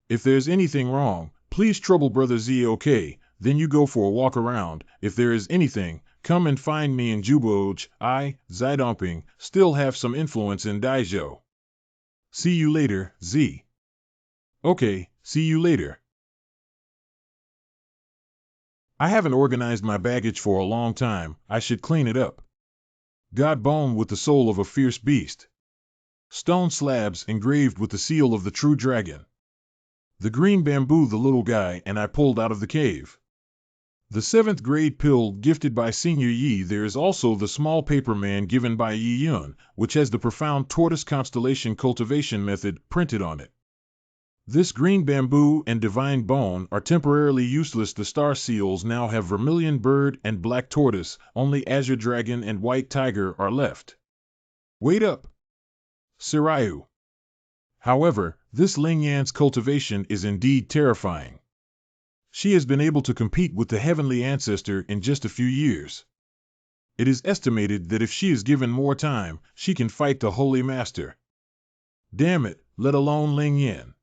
If there's anything wrong, please trouble Brother Z, okay? Then you go for a walk around. If there is anything, come and find me in Juboj. I, Zidumping, still have some influence in Daizhou. See you later, Z. Okay, see you later. I haven't organized my baggage for a long time. I should clean it up. God bone with the soul of a fierce beast. Stone slabs engraved with the seal of the true dragon. The green bamboo the little guy and I pulled out of the cave. The 7th grade pill gifted by Senior Yi. There is also the small paper man given by Yi Yun, which has the profound tortoise constellation cultivation method printed on it. This green bamboo and divine bone are temporarily useless. The star seals now have vermilion bird and black tortoise, only azure dragon and white tiger are left. Wait up! Sirayu. However, this Ling Yan's cultivation is indeed terrifying. She has been able to compete with the heavenly ancestor in just a few years. It is estimated that if she is given more time, she can fight the Holy Master. Damn it, let alone Ling Yan.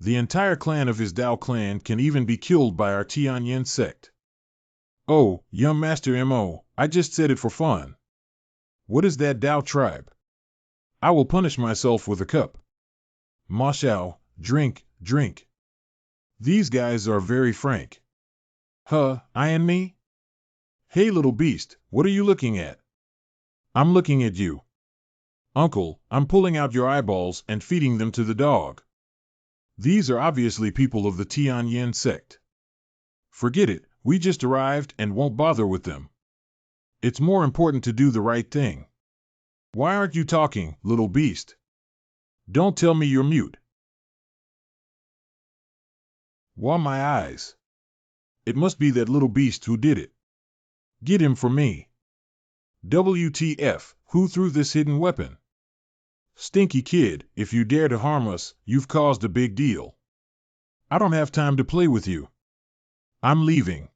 The entire clan of his Dao clan can even be killed by our Tianyin sect. Oh, young Master M.O., I just said it for fun. What is that Dao tribe? I will punish myself with a cup. Ma Xiao, drink, drink. These guys are very frank. Huh, I and me? Hey little beast, what are you looking at? I'm looking at you. Uncle, I'm pulling out your eyeballs and feeding them to the dog. These are obviously people of the Tianyin sect. Forget it, we just arrived and won't bother with them. It's more important to do the right thing. Why aren't you talking, little beast? Don't tell me you're mute. Why my eyes? It must be that little beast who did it. Get him for me. WTF, who threw this hidden weapon? Stinky kid, if you dare to harm us, you've caused a big deal. I don't have time to play with you. I'm leaving.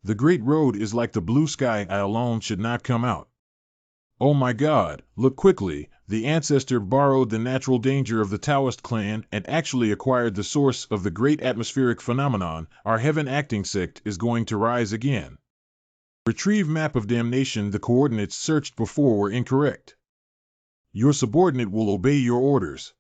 The Great Road is like the blue sky. I alone should not come out. Oh my God, look quickly, the ancestor borrowed the natural danger of the Taoist clan and actually acquired the source of the great atmospheric phenomenon. Our heaven acting sect is going to rise again. Retrieve map of damnation. The coordinates searched before were incorrect. Your subordinate will obey your orders.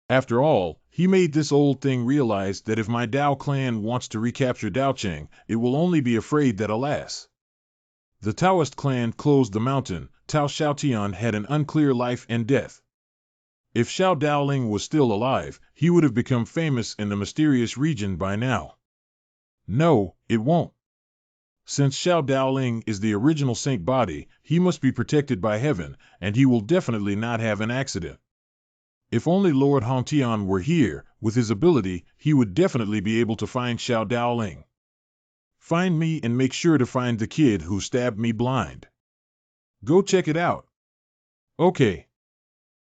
After all, he made this old thing realize that if my Dao clan wants to recapture Daocheng, it will only be afraid that, alas, the Taoist clan closed the mountain. Tao Xiaotian had an unclear life and death. If Xiao Daoling was still alive, he would have become famous in the mysterious region by now. No, it won't. Since Xiao Daoling is the original saint body, he must be protected by heaven, and he will definitely not have an accident. If only Lord Hongtian were here, with his ability, he would definitely be able to find Xiao Daoling. Find me and make sure to find the kid who stabbed me blind. Go check it out. Okay.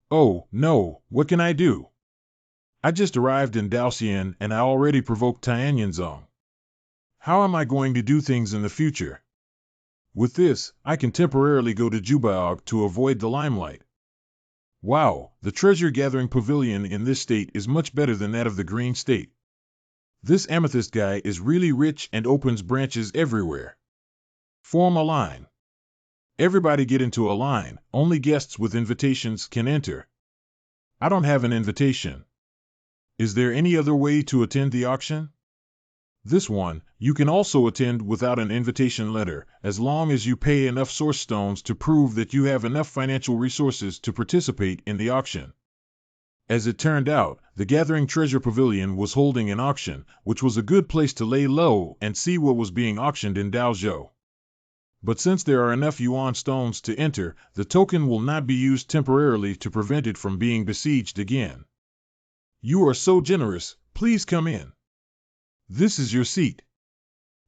Oh, no, what can I do? I just arrived in Daoxian and I already provoked Tianyinzong. How am I going to do things in the future? With this, I can temporarily go to Jubaog to avoid the limelight. Wow, the treasure-gathering pavilion in this state is much better than that of the Green State. This amethyst guy is really rich and opens branches everywhere. Form a line. Everybody get into a line, only guests with invitations can enter. I don't have an invitation. Is there any other way to attend the auction? This one, you can also attend without an invitation letter, as long as you pay enough source stones to prove that you have enough financial resources to participate in the auction. As it turned out, the Gathering Treasure Pavilion was holding an auction, which was a good place to lay low and see what was being auctioned in Daozhou. But since there are enough yuan stones to enter, the token will not be used temporarily to prevent it from being besieged again. You are so generous, please come in. This is your seat.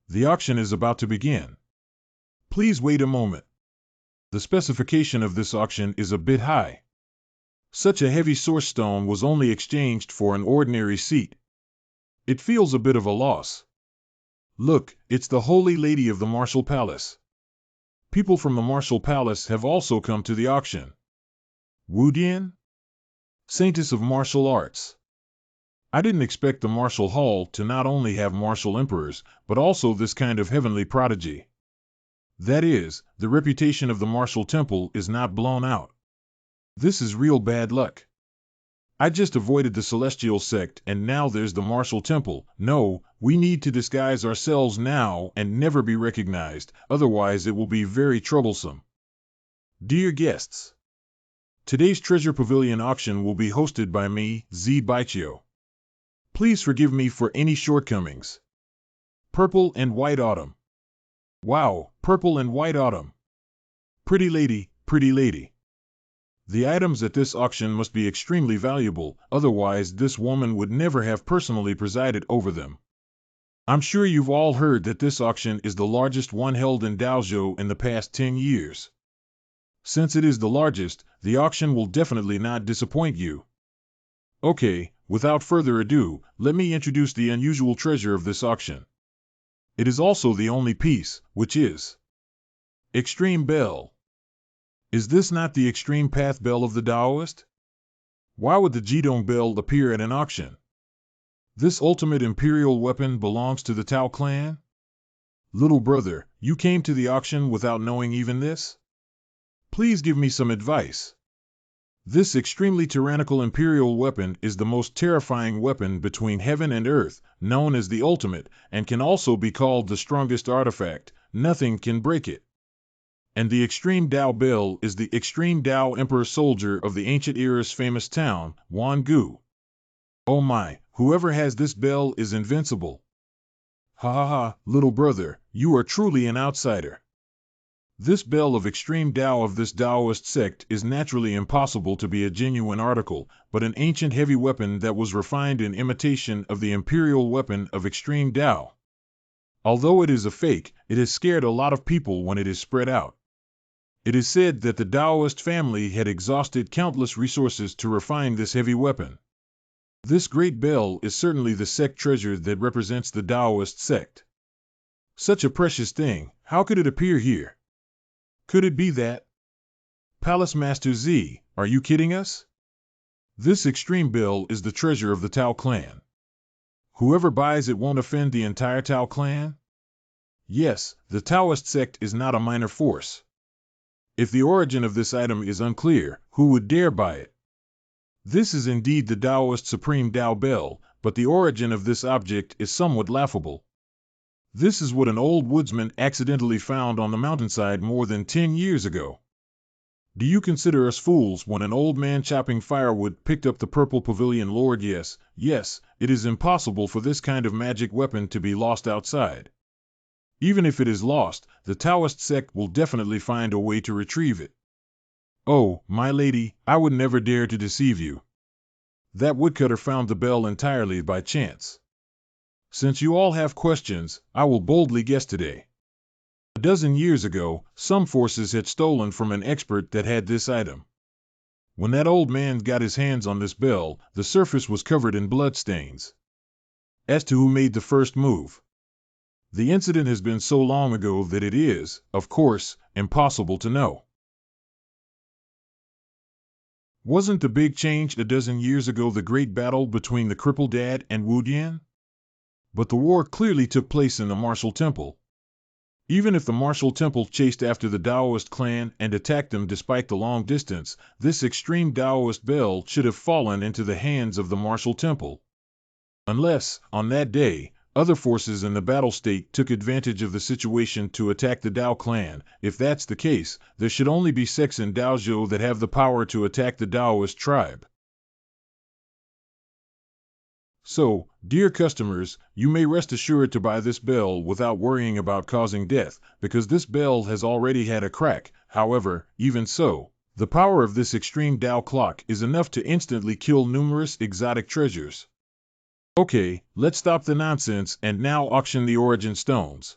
The auction is about to begin. Please wait a moment. The specification of this auction is a bit high. Such a heavy source stone was only exchanged for an ordinary seat. It feels a bit of a loss. Look, it's the Holy Lady of the Martial Palace. People from the Martial Palace have also come to the auction. Wu Dian? Saintess of Martial Arts. I didn't expect the Martial Hall to not only have martial emperors, but also this kind of heavenly prodigy. That is, the reputation of the Martial Temple is not blown out. This is real bad luck. I just avoided the Celestial Sect and now there's the Martial Temple. No, we need to disguise ourselves now and never be recognized, otherwise it will be very troublesome. Dear guests, today's Treasure Pavilion auction will be hosted by me, Z Baichio. Please forgive me for any shortcomings. Purple and White Autumn. Wow, Purple and White Autumn. Pretty lady, pretty lady. The items at this auction must be extremely valuable, otherwise this woman would never have personally presided over them. I'm sure you've all heard that this auction is the largest one held in Daozhou in the past 10 years. Since it is the largest, the auction will definitely not disappoint you. Okay, without further ado, let me introduce the unusual treasure of this auction. It is also the only piece, which is Extreme Bell. Is this not the Extreme Path Bell of the Taoist? Why would the Jidong Bell appear at an auction? This ultimate imperial weapon belongs to the Tao clan? Little brother, you came to the auction without knowing even this? Please give me some advice. This extremely tyrannical imperial weapon is the most terrifying weapon between heaven and earth, known as the ultimate, and can also be called the strongest artifact. Nothing can break it. And the Extreme Dao Bell is the Extreme Dao Emperor Soldier of the ancient era's famous town, Wangu. Oh my, whoever has this bell is invincible. Ha ha ha, little brother, you are truly an outsider. This bell of Extreme Dao of this Taoist sect is naturally impossible to be a genuine article, but an ancient heavy weapon that was refined in imitation of the imperial weapon of Extreme Dao. Although it is a fake, it has scared a lot of people when it is spread out. It is said that the Taoist family had exhausted countless resources to refine this heavy weapon. This great bell is certainly the sect treasure that represents the Taoist sect. Such a precious thing, how could it appear here? Could it be that? Palace Master Z, are you kidding us? This extreme bell is the treasure of the Tao clan. Whoever buys it won't offend the entire Tao clan? Yes, the Taoist sect is not a minor force. If the origin of this item is unclear, who would dare buy it? This is indeed the Taoist Supreme Tao Bell, but the origin of this object is somewhat laughable. This is what an old woodsman accidentally found on the mountainside more than 10 years ago. Do you consider us fools when an old man chopping firewood picked up the purple pavilion Lord? Yes, it is impossible for this kind of magic weapon to be lost outside. Even if it is lost, the Taoist sect will definitely find a way to retrieve it. Oh, my lady, I would never dare to deceive you. That woodcutter found the bell entirely by chance. Since you all have questions, I will boldly guess today. A dozen years ago, some forces had stolen from an expert that had this item. When that old man got his hands on this bell, the surface was covered in bloodstains. As to who made the first move, the incident has been so long ago that it is, of course, impossible to know. Wasn't the big change a dozen years ago the great battle between the crippled dad and Wu Dian? But the war clearly took place in the martial temple. Even if the martial temple chased after the Taoist clan and attacked them despite the long distance, this extreme Taoist bell should have fallen into the hands of the martial temple. Unless, on that day, other forces in the battle state took advantage of the situation to attack the Tao clan. If that's the case, there should only be sects in Daozhou that have the power to attack the Taoist tribe. So, dear customers, you may rest assured to buy this bell without worrying about causing death, because this bell has already had a crack. However, even so, the power of this extreme Tao clock is enough to instantly kill numerous exotic treasures. Okay, let's stop the nonsense and now auction the origin stones.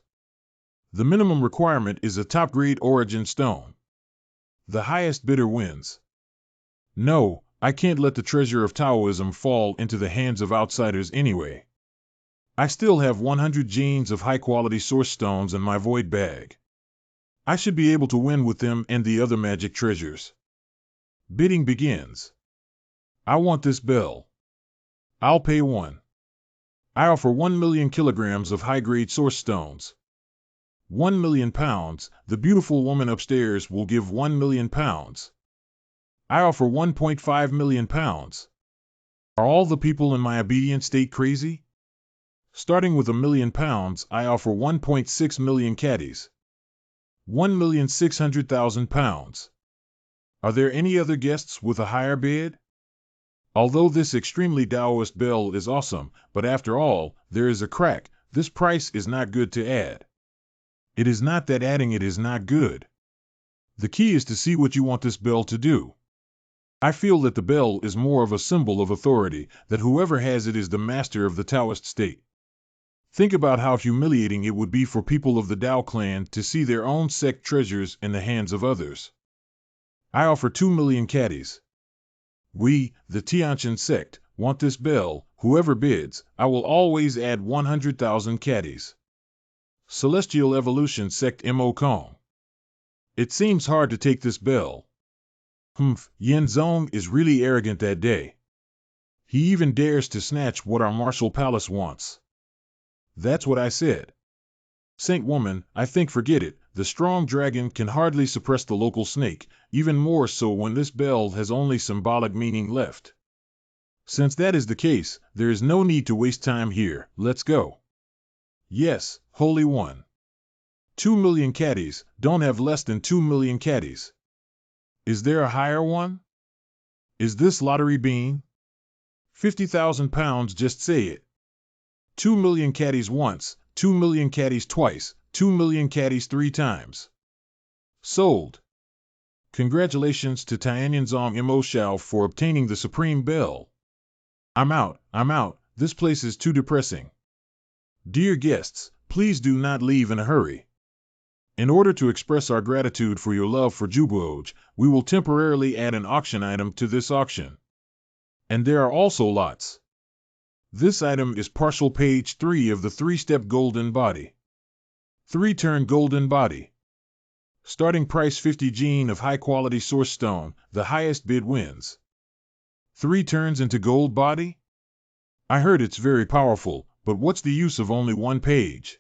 The minimum requirement is a top-grade origin stone. The highest bidder wins. No, I can't let the treasure of Taoism fall into the hands of outsiders anyway. I still have 100 genes of high-quality source stones in my void bag. I should be able to win with them and the other magic treasures. Bidding begins. I want this bell. I'll pay 1. I offer 1 million kilograms of high-grade source stones. 1 million pounds, the beautiful woman upstairs will give 1 million pounds. I offer 1.5 million pounds. Are all the people in my obedient state crazy? Starting with 1 million pounds, I offer 1.6 million caddies. 1,600,000 pounds. Are there any other guests with a higher bid? Although this extremely Taoist bell is awesome, but after all, there is a crack. This price is not good to add. It is not that adding it is not good. The key is to see what you want this bell to do. I feel that the bell is more of a symbol of authority, that whoever has it is the master of the Taoist state. Think about how humiliating it would be for people of the Tao clan to see their own sect treasures in the hands of others. I offer 2 million caddies. We, the Tianqian sect, want this bell. Whoever bids, I will always add 100,000 caddies. Celestial Evolution Sect Mo Kong. It seems hard to take this bell. Yen Zong is really arrogant that day. He even dares to snatch what our martial palace wants. That's what I said. Saint woman, I think forget it. The strong dragon can hardly suppress the local snake, even more so when this bell has only symbolic meaning left. Since that is the case, there is no need to waste time here. Let's go. Yes, Holy One. 2 million caddies, don't have less than 2 million caddies. Is there a higher one? Is this lottery bean? 50,000 pounds, just say it. 2 million caddies once, 2 million caddies twice, 2 million caddies 3 times. Sold. Congratulations to Tianyanzong Mo Shao for obtaining the Supreme Bell. I'm out, this place is too depressing. Dear guests, please do not leave in a hurry. In order to express our gratitude for your love for Jubuoj, we will temporarily add an auction item to this auction. And there are also lots. This item is partial page 3 of the 3-step golden body. 3-turn golden body. Starting price 50 gene of high-quality source stone, the highest bid wins. 3 turns into gold body? I heard it's very powerful, but what's the use of only 1 page?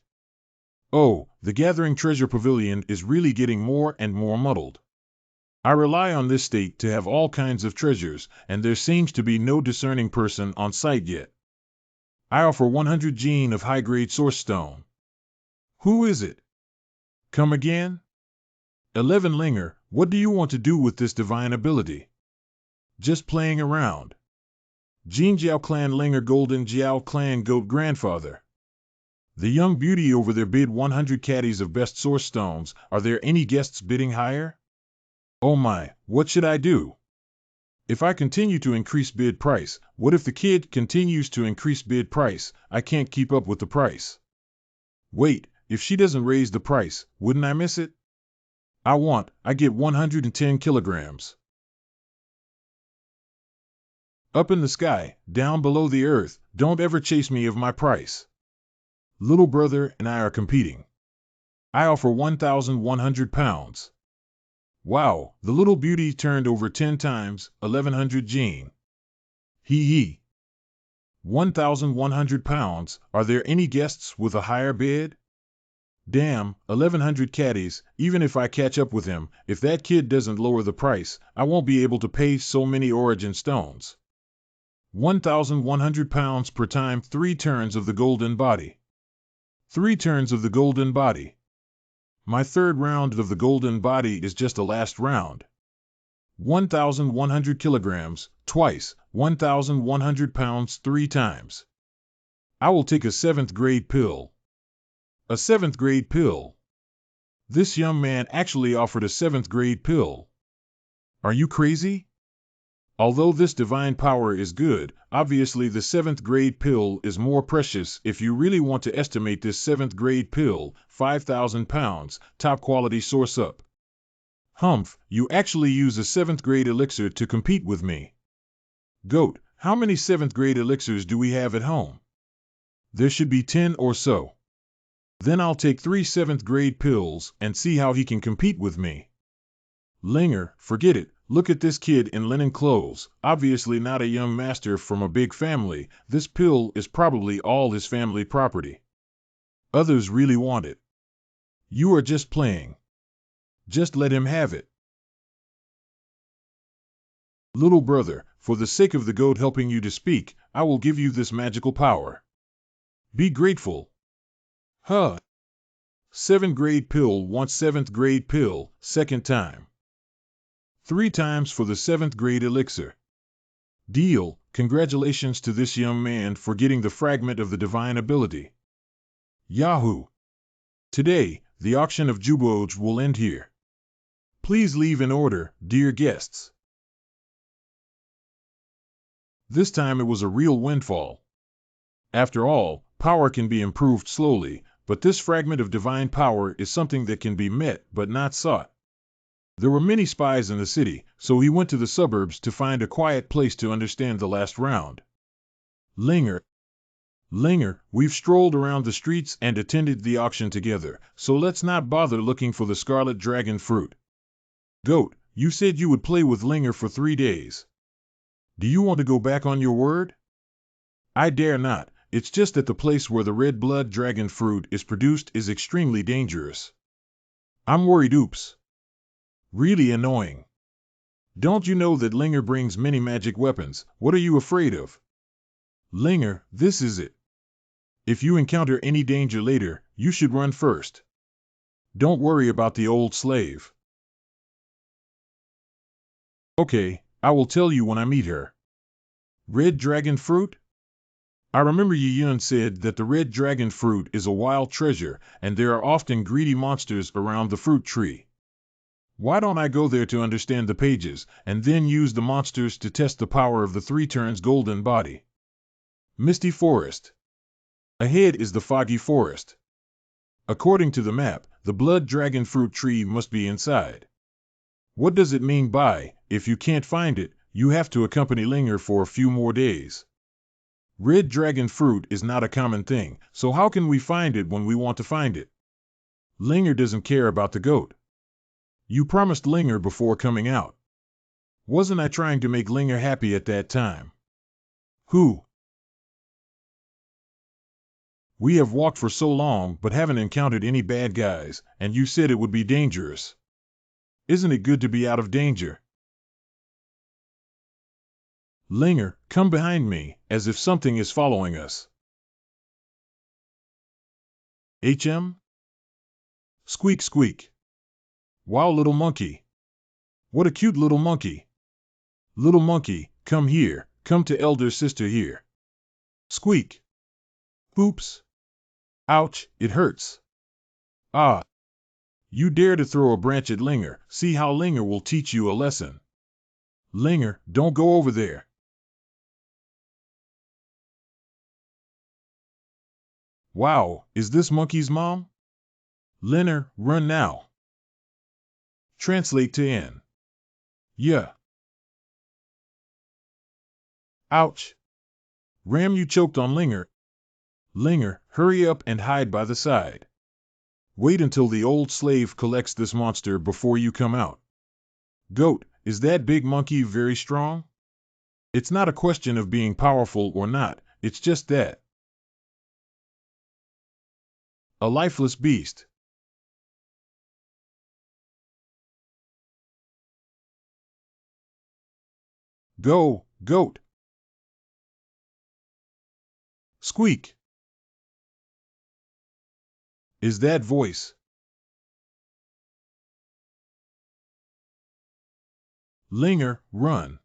Oh, the Gathering Treasure Pavilion is really getting more and more muddled. I rely on this state to have all kinds of treasures, and there seems to be no discerning person on site yet. I offer 100 gene of high-grade source stone. Who is it? Come again? 11 Linger, what do you want to do with this divine ability? Just playing around. Jin Jiao Clan Linger Golden Jiao Clan Goat Grandfather. The young beauty over there bid 100 caddies of best source stones. Are there any guests bidding higher? Oh my, what should I do? If I continue to increase bid price, what if the kid continues to increase bid price? I can't keep up with the price. Wait, if she doesn't raise the price, wouldn't I miss it? I get 110 kilograms. Up in the sky, down below the earth, don't ever chase me of my price. Little brother and I are competing. I offer 1,100 pounds. Wow, the little beauty turned over 10 times, 1,100 gene. Hee. 1,100 pounds, are there any guests with a higher bid? Damn, 1,100 caddies, even if I catch up with him, if that kid doesn't lower the price, I won't be able to pay so many origin stones. 1,100 pounds per time, 3 turns of the golden body. 3 turns of the golden body. My third round of the golden body is just a last round. 1,100 kilograms, twice, 1,100 pounds 3 times. I will take a 7th grade pill. A 7th grade pill. This young man actually offered a 7th grade pill. Are you crazy? Although this divine power is good, obviously the 7th grade pill is more precious. If you really want to estimate this 7th grade pill, 5,000 pounds, top quality source up. Humph, you actually use a 7th grade elixir to compete with me. Goat, how many 7th grade elixirs do we have at home? There should be 10 or so. Then I'll take 3 7th grade pills and see how he can compete with me. Linger, forget it. Look at this kid in linen clothes, obviously not a young master from a big family. This pill is probably all his family property. Others really want it. You are just playing. Just let him have it. Little brother, for the sake of the goat helping you to speak, I will give you this magical power. Be grateful. Huh. 7th grade pill wants 7th grade pill, second time. 3 times for the 7th grade elixir. Deal, congratulations to this young man for getting the fragment of the divine ability. Yahoo! Today, the auction of Juboj will end here. Please leave in order, dear guests. This time it was a real windfall. After all, power can be improved slowly, but this fragment of divine power is something that can be met but not sought. There were many spies in the city, so he went to the suburbs to find a quiet place to understand the last round. Linger, we've strolled around the streets and attended the auction together, so let's not bother looking for the scarlet dragon fruit. Goat, you said you would play with Linger for 3 days. Do you want to go back on your word? I dare not. It's just that the place where the red blood dragon fruit is produced is extremely dangerous. I'm worried. Oops. Really annoying. Don't you know that Linger brings many magic weapons? What are you afraid of? Linger, this is it. If you encounter any danger later, you should run first. Don't worry about the old slave. Okay, I will tell you when I meet her. Red dragon fruit? I remember Yun said that the red dragon fruit is a wild treasure, and there are often greedy monsters around the fruit tree. Why don't I go there to understand the pages, and then use the monsters to test the power of the 3 turns golden body? Misty Forest. Ahead is the Foggy Forest. According to the map, the blood dragon fruit tree must be inside. What does it mean by, if you can't find it, you have to accompany Linger for a few more days? Red dragon fruit is not a common thing, so how can we find it when we want to find it? Linger doesn't care about the goat. You promised Linger before coming out. Wasn't I trying to make Linger happy at that time? Who? We have walked for so long but haven't encountered any bad guys, and you said it would be dangerous. Isn't it good to be out of danger? Linger, come behind me, as if something is following us. HM? Squeak, squeak. Wow, little monkey. What a cute little monkey. Little monkey, come here, come to elder sister here. Squeak. Oops. Ouch, it hurts. Ah. You dare to throw a branch at Linger. See how Linger will teach you a lesson. Linger, don't go over there. Wow, is this monkey's mom? Linger, run now. Translate to N. Yeah. Ouch. Ram, you choked on Linger. Linger, hurry up and hide by the side. Wait until the old slave collects this monster before you come out. Goat, is that big monkey very strong? It's not a question of being powerful or not, it's just that. A lifeless beast. Go, goat. Squeak. Is that voice? Linger, run.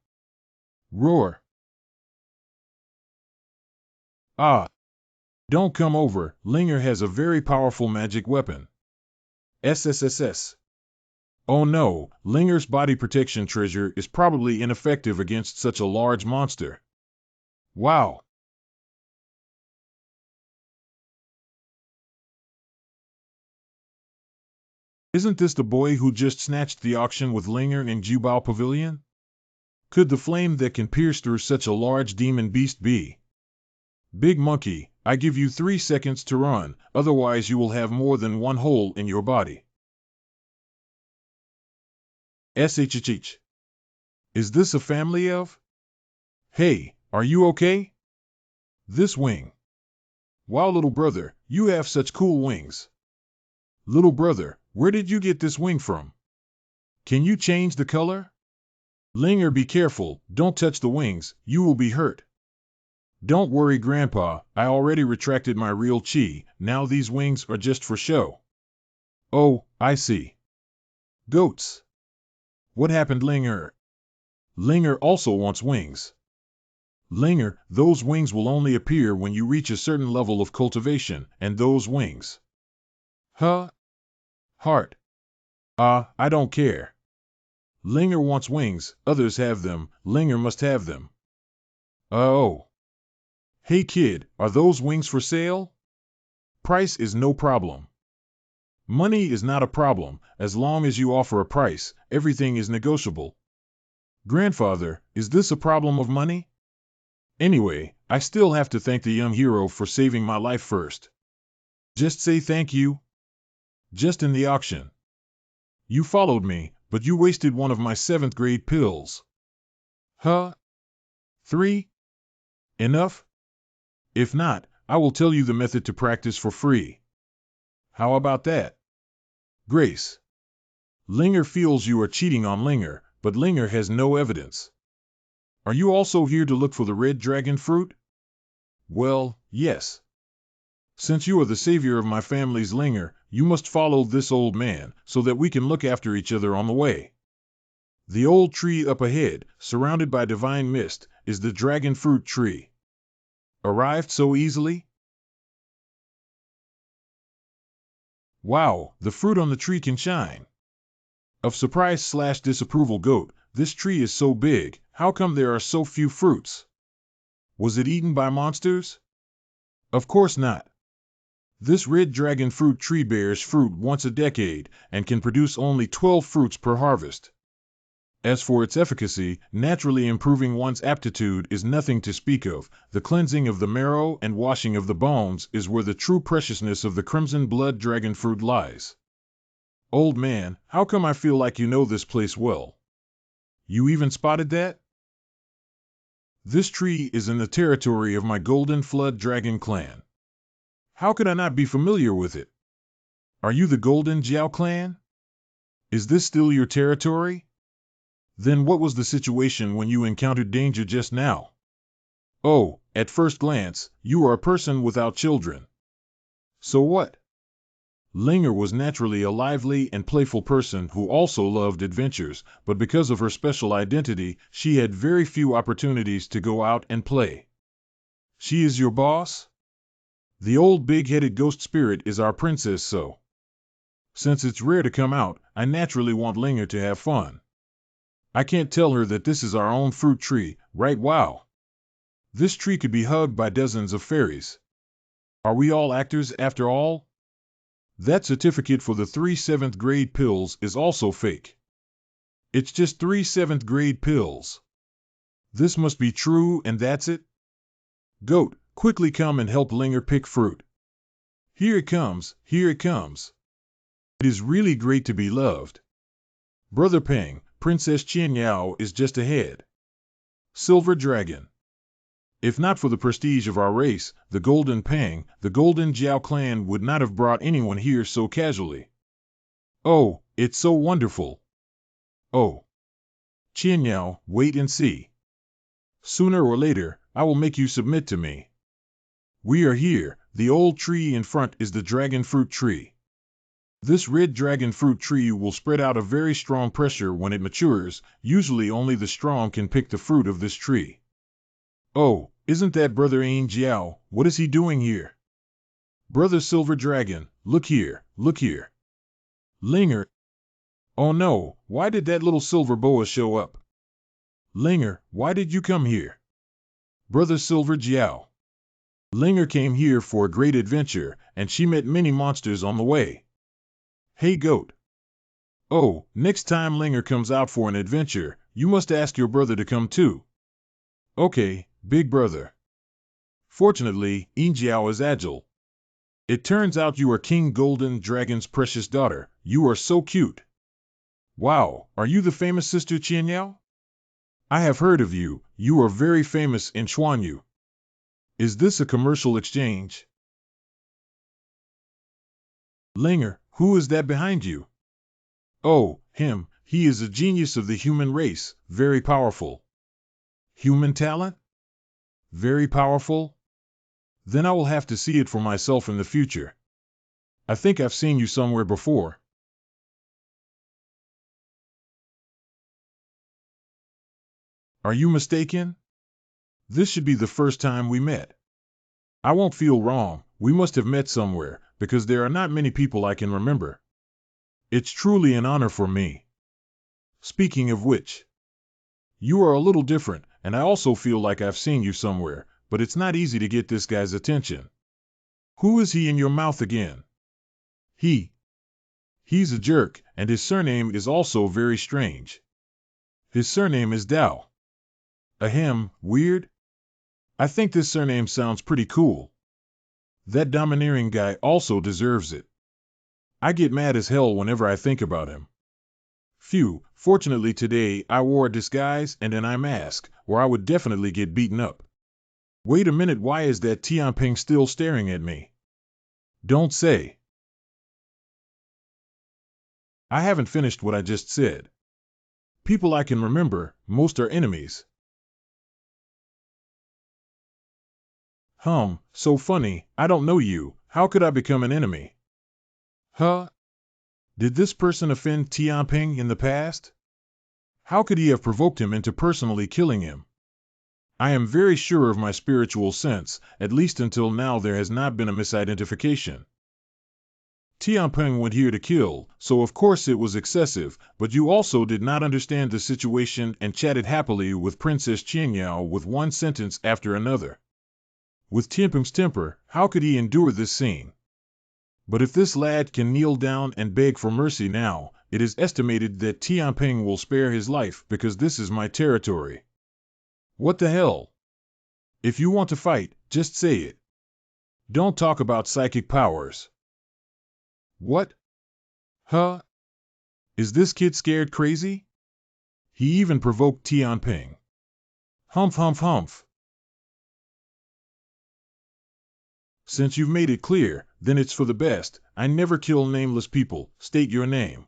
Roar. Ah. Don't come over, Linger has a very powerful magic weapon. SSSS. Oh no, Linger's body protection treasure is probably ineffective against such a large monster. Wow. Isn't this the boy who just snatched the auction with Linger in Jubao Pavilion? Could the flame that can pierce through such a large demon beast be? Big monkey, I give you 3 seconds to run, otherwise you will have more than one hole in your body. SHH. Is this a family of? Hey, are you okay? This wing. Wow, little brother, you have such cool wings. Little brother, where did you get this wing from? Can you change the color? Linger, be careful, don't touch the wings, you will be hurt. Don't worry, Grandpa, I already retracted my real chi, now these wings are just for show. Oh, I see. Goats. What happened, Linger? Linger also wants wings. Linger, those wings will only appear when you reach a certain level of cultivation, and those wings. Huh? Heart. I don't care. Linger wants wings, others have them, Linger must have them. Oh. Hey kid, are those wings for sale? Price is no problem. Money is not a problem, as long as you offer a price, everything is negotiable. Grandfather, is this a problem of money? Anyway, I still have to thank the young hero for saving my life first. Just say thank you. Just in the auction. You followed me, but you wasted one of my 7th grade pills. Huh? 3? Enough? If not, I will tell you the method to practice for free. How about that? Grace. Linger feels you are cheating on Linger, but Linger has no evidence. Are you also here to look for the red dragon fruit? Well, yes. Since you are the savior of my family's Linger, you must follow this old man, so that we can look after each other on the way. The old tree up ahead, surrounded by divine mist, is the dragon fruit tree. Arrived so easily? Wow, the fruit on the tree can shine. Of surprise/disapproval, goat, this tree is so big, how come there are so few fruits? Was it eaten by monsters? Of course not. This red dragon fruit tree bears fruit once a decade, and can produce only 12 fruits per harvest. As for its efficacy, naturally improving one's aptitude is nothing to speak of. The cleansing of the marrow and washing of the bones is where the true preciousness of the crimson blood dragon fruit lies. Old man, how come I feel like you know this place well? You even spotted that? This tree is in the territory of my Golden Flood Dragon clan. How could I not be familiar with it? Are you the Golden Jiao clan? Is this still your territory? Then what was the situation when you encountered danger just now? Oh, at first glance, you are a person without children. So what? Linger was naturally a lively and playful person who also loved adventures, but because of her special identity, she had very few opportunities to go out and play. She is your boss? The old big-headed ghost spirit is our princess, so. Since it's rare to come out, I naturally want Linger to have fun. I can't tell her that this is our own fruit tree, right? Wow. This tree could be hugged by dozens of fairies. Are we all actors after all? That certificate for the 3 7th grade pills is also fake. It's just 3 7th grade pills. This must be true and that's it? Goat, quickly come and help Linger pick fruit. Here it comes, here it comes. It is really great to be loved. Brother Peng, Princess Qian Yao is just ahead. Silver Dragon. If not for the prestige of our race, the Golden Peng, the Golden Jiao clan would not have brought anyone here so casually. Oh, it's so wonderful. Oh. Qian Yao, wait and see. Sooner or later, I will make you submit to me. We are here. The old tree in front is the dragon fruit tree. This red dragon fruit tree will spread out a very strong pressure when it matures. Usually only the strong can pick the fruit of this tree. Oh, isn't that Brother Ain Jiao? What is he doing here? Brother Silver Dragon, look here, look here. Linger. Oh no, why did that little silver boa show up? Linger, why did you come here? Brother Silver Jiao. Linger came here for a great adventure, and she met many monsters on the way. Hey goat. Oh, next time Linger comes out for an adventure, you must ask your brother to come too. Okay, big brother. Fortunately, Injiao is agile. It turns out you are King Golden Dragon's precious daughter. You are so cute. Wow, are you the famous Sister Qianyao? I have heard of you. You are very famous in Chuanyu. Is this a commercial exchange? Linger, who is that behind you? Oh, him. He is a genius of the human race, very powerful. Human talent? Very powerful? Then I will have to see it for myself in the future. I think I've seen you somewhere before. Are you mistaken? This should be the first time we met. I won't feel wrong. We must have met somewhere, because there are not many people I can remember. It's truly an honor for me. Speaking of which, you are a little different, and I also feel like I've seen you somewhere, but it's not easy to get this guy's attention. Who is he in your mouth again? He's a jerk, and his surname is also very strange. His surname is Dao. Ahem, weird? I think this surname sounds pretty cool. That domineering guy also deserves it. I get mad as hell whenever I think about him. Phew, fortunately today I wore a disguise and an eye mask, or I would definitely get beaten up. Wait a minute, why is that Tianping still staring at me? Don't say. I haven't finished what I just said. People I can remember, most are enemies. So funny, I don't know you, how could I become an enemy? Huh? Did this person offend Tianping in the past? How could he have provoked him into personally killing him? I am very sure of my spiritual sense, at least until now there has not been a misidentification. Tianping went here to kill, so of course it was excessive, but you also did not understand the situation and chatted happily with Princess Qianyao with one sentence after another. With Tianping's temper, how could he endure this scene? But if this lad can kneel down and beg for mercy now, it is estimated that Tianping will spare his life because this is my territory. What the hell? If you want to fight, just say it. Don't talk about psychic powers. What? Huh? Is this kid scared crazy? He even provoked Tianping. Humph humph humph. Since you've made it clear, then it's for the best. I never kill nameless people. State your name.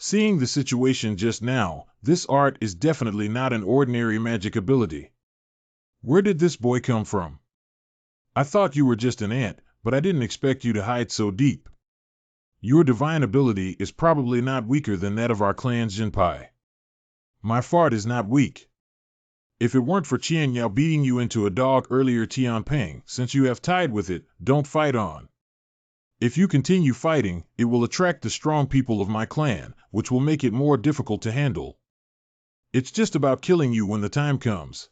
Seeing the situation just now, this art is definitely not an ordinary magic ability. Where did this boy come from? I thought you were just an ant, but I didn't expect you to hide so deep. Your divine ability is probably not weaker than that of our clan's Jinpai. My fart is not weak. If it weren't for Qian Yao beating you into a dog earlier, Tianping, since you have tied with it, don't fight on. If you continue fighting, it will attract the strong people of my clan, which will make it more difficult to handle. It's just about killing you when the time comes.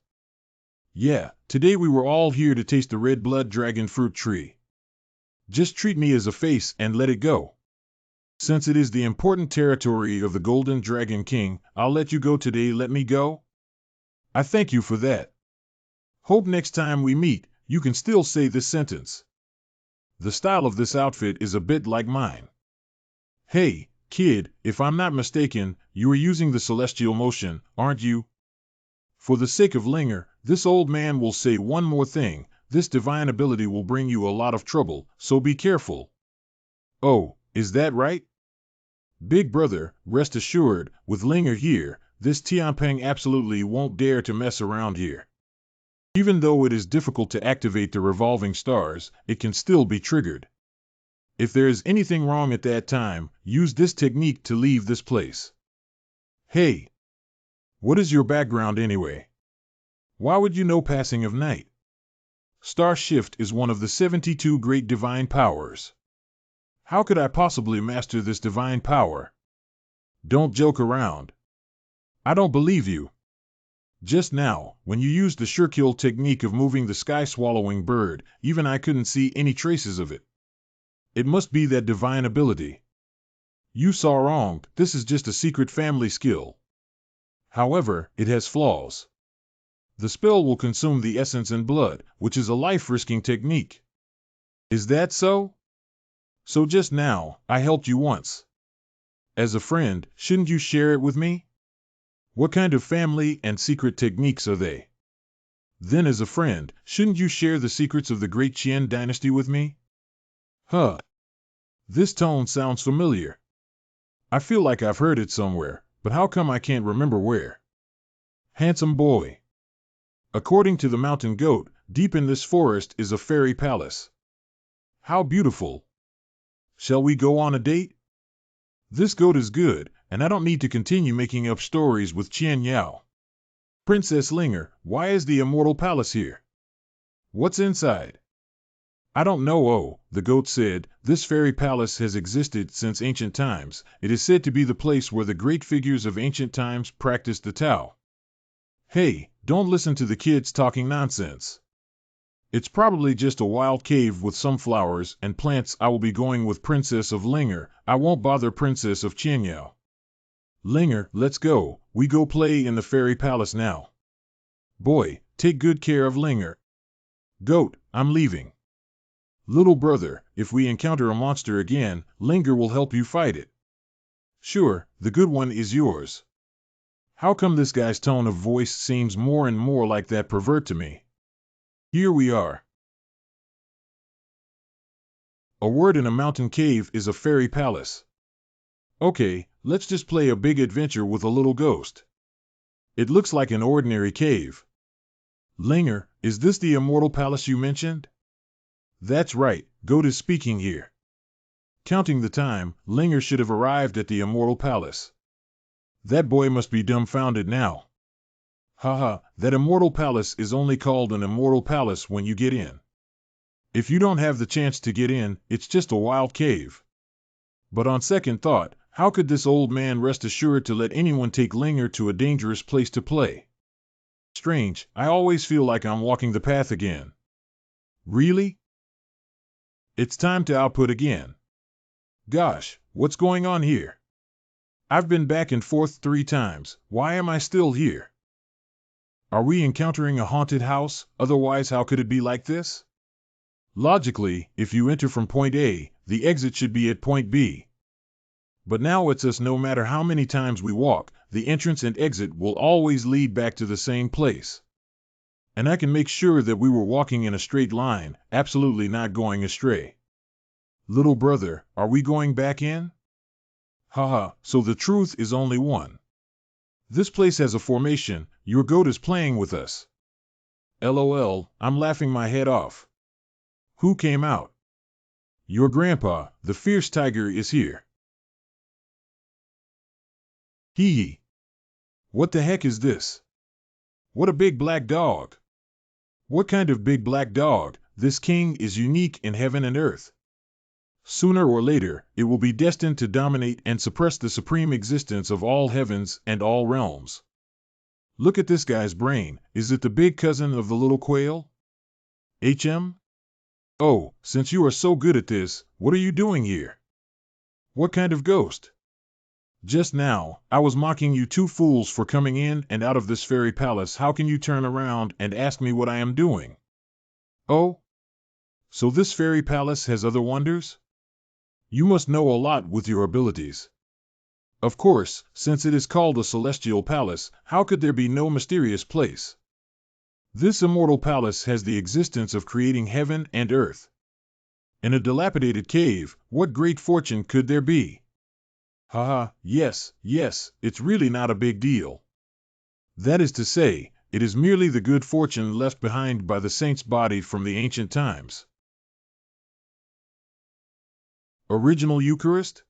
Yeah, today we were all here to taste the red blood dragon fruit tree. Just treat me as a face and let it go. Since it is the important territory of the Golden Dragon King, I'll let you go today. Let me go? I thank you for that. Hope next time we meet, you can still say this sentence. The style of this outfit is a bit like mine. Hey, kid, if I'm not mistaken, you are using the celestial motion, aren't you? For the sake of Linger, this old man will say one more thing. This divine ability will bring you a lot of trouble, so be careful. Oh, is that right? Big brother, rest assured, with Linger here, this Tianping absolutely won't dare to mess around here. Even though it is difficult to activate the revolving stars, it can still be triggered. If there is anything wrong at that time, use this technique to leave this place. Hey! What is your background anyway? Why would you know passing of night? Star Shift is one of the 72 great divine powers. How could I possibly master this divine power? Don't joke around. I don't believe you. Just now, when you used the sure kill technique of moving the sky-swallowing bird, even I couldn't see any traces of it. It must be that divine ability. You saw wrong, this is just a secret family skill. However, it has flaws. The spell will consume the essence and blood, which is a life-risking technique. Is that so? So just now, I helped you once. As a friend, shouldn't you share it with me? What kind of family and secret techniques are they? Then as a friend, shouldn't you share the secrets of the great Qian dynasty with me? Huh. This tone sounds familiar. I feel like I've heard it somewhere, but how come I can't remember where? Handsome boy. According to the mountain goat, deep in this forest is a fairy palace. How beautiful. Shall we go on a date? This goat is good, and I don't need to continue making up stories with Qian Yao. Princess Linger, why is the immortal palace here? What's inside? I don't know. Oh, the goat said, this fairy palace has existed since ancient times. It is said to be the place where the great figures of ancient times practiced the Tao. Hey, don't listen to the kids talking nonsense. It's probably just a wild cave with some flowers and plants. I will be going with Princess of Linger. I won't bother Princess of Qianyao. Linger, let's go. We go play in the fairy palace now. Boy, take good care of Linger. Goat, I'm leaving. Little brother, if we encounter a monster again, Linger will help you fight it. Sure, the good one is yours. How come this guy's tone of voice seems more and more like that pervert to me? Here we are. A word in a mountain cave is a fairy palace. Okay, let's just play a big adventure with a little ghost. It looks like an ordinary cave. Linger, is this the immortal palace you mentioned? That's right, Goat is speaking here. Counting the time, Linger should have arrived at the immortal palace. That boy must be dumbfounded now. Haha, that immortal palace is only called an immortal palace when you get in. If you don't have the chance to get in, it's just a wild cave. But on second thought, how could this old man rest assured to let anyone take Linger to a dangerous place to play? Strange, I always feel like I'm walking the path again. Really? It's time to output again. Gosh, what's going on here? I've been back and forth 3 times, why am I still here? Are we encountering a haunted house? Otherwise, how could it be like this? Logically, if you enter from point A, the exit should be at point B. But now it's us. No matter how many times we walk, the entrance and exit will always lead back to the same place. And I can make sure that we were walking in a straight line, absolutely not going astray. Little brother, are we going back in? Haha, so the truth is only one. This place has a formation, your goat is playing with us. LOL, I'm laughing my head off. Who came out? Your grandpa, the fierce tiger, is here. Hee hee. What the heck is this? What a big black dog. What kind of big black dog? This king is unique in heaven and earth. Sooner or later, it will be destined to dominate and suppress the supreme existence of all heavens and all realms. Look at this guy's brain. Is it the big cousin of the little quail? HM? Oh, since you are so good at this, what are you doing here? What kind of ghost? Just now, I was mocking you two fools for coming in and out of this fairy palace. How can you turn around and ask me what I am doing? Oh? So this fairy palace has other wonders? You must know a lot with your abilities. Of course, since it is called a celestial palace, how could there be no mysterious place? This immortal palace has the existence of creating heaven and earth. In a dilapidated cave, what great fortune could there be? Haha, yes, it's really not a big deal. That is to say, it is merely the good fortune left behind by the saint's body from the ancient times. Original Eucharist?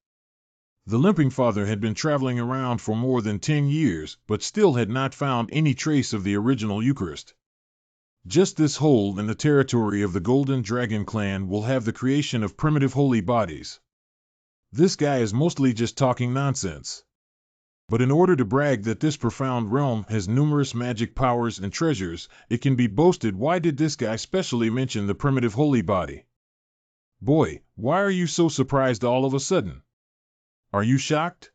The limping father had been traveling around for more than 10 years, but still had not found any trace of the original Eucharist. Just this hole in the territory of the Golden Dragon clan will have the creation of primitive holy bodies. This guy is mostly just talking nonsense. But in order to brag that this profound realm has numerous magic powers and treasures, it can be boasted. Why did this guy specially mention the primitive holy body? Boy, why are you so surprised all of a sudden? Are you shocked?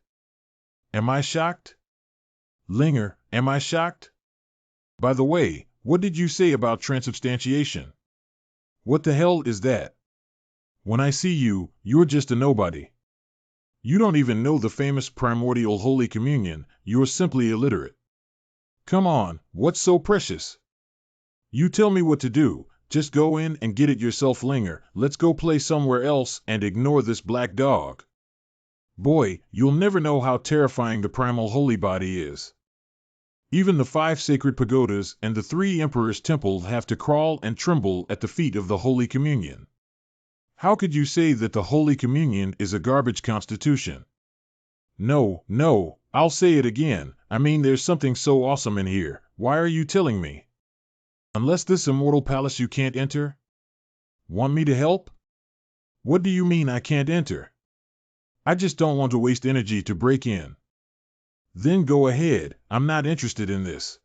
Am I shocked? Linger, am I shocked? By the way, what did you say about transubstantiation? What the hell is that? When I see you, you're just a nobody. You don't even know the famous primordial Holy Communion, you're simply illiterate. Come on, what's so precious? You tell me what to do, just go in and get it yourself. Linger, let's go play somewhere else and ignore this black dog. Boy, you'll never know how terrifying the primal holy body is. Even the 5 sacred pagodas and the 3 emperors' temple have to crawl and tremble at the feet of the Holy Communion. How could you say that the Holy Communion is a garbage constitution? No, I'll say it again. I mean, there's something so awesome in here. Why are you telling me? Unless this immortal palace you can't enter? Want me to help? What do you mean I can't enter? I just don't want to waste energy to break in. Then go ahead, I'm not interested in this.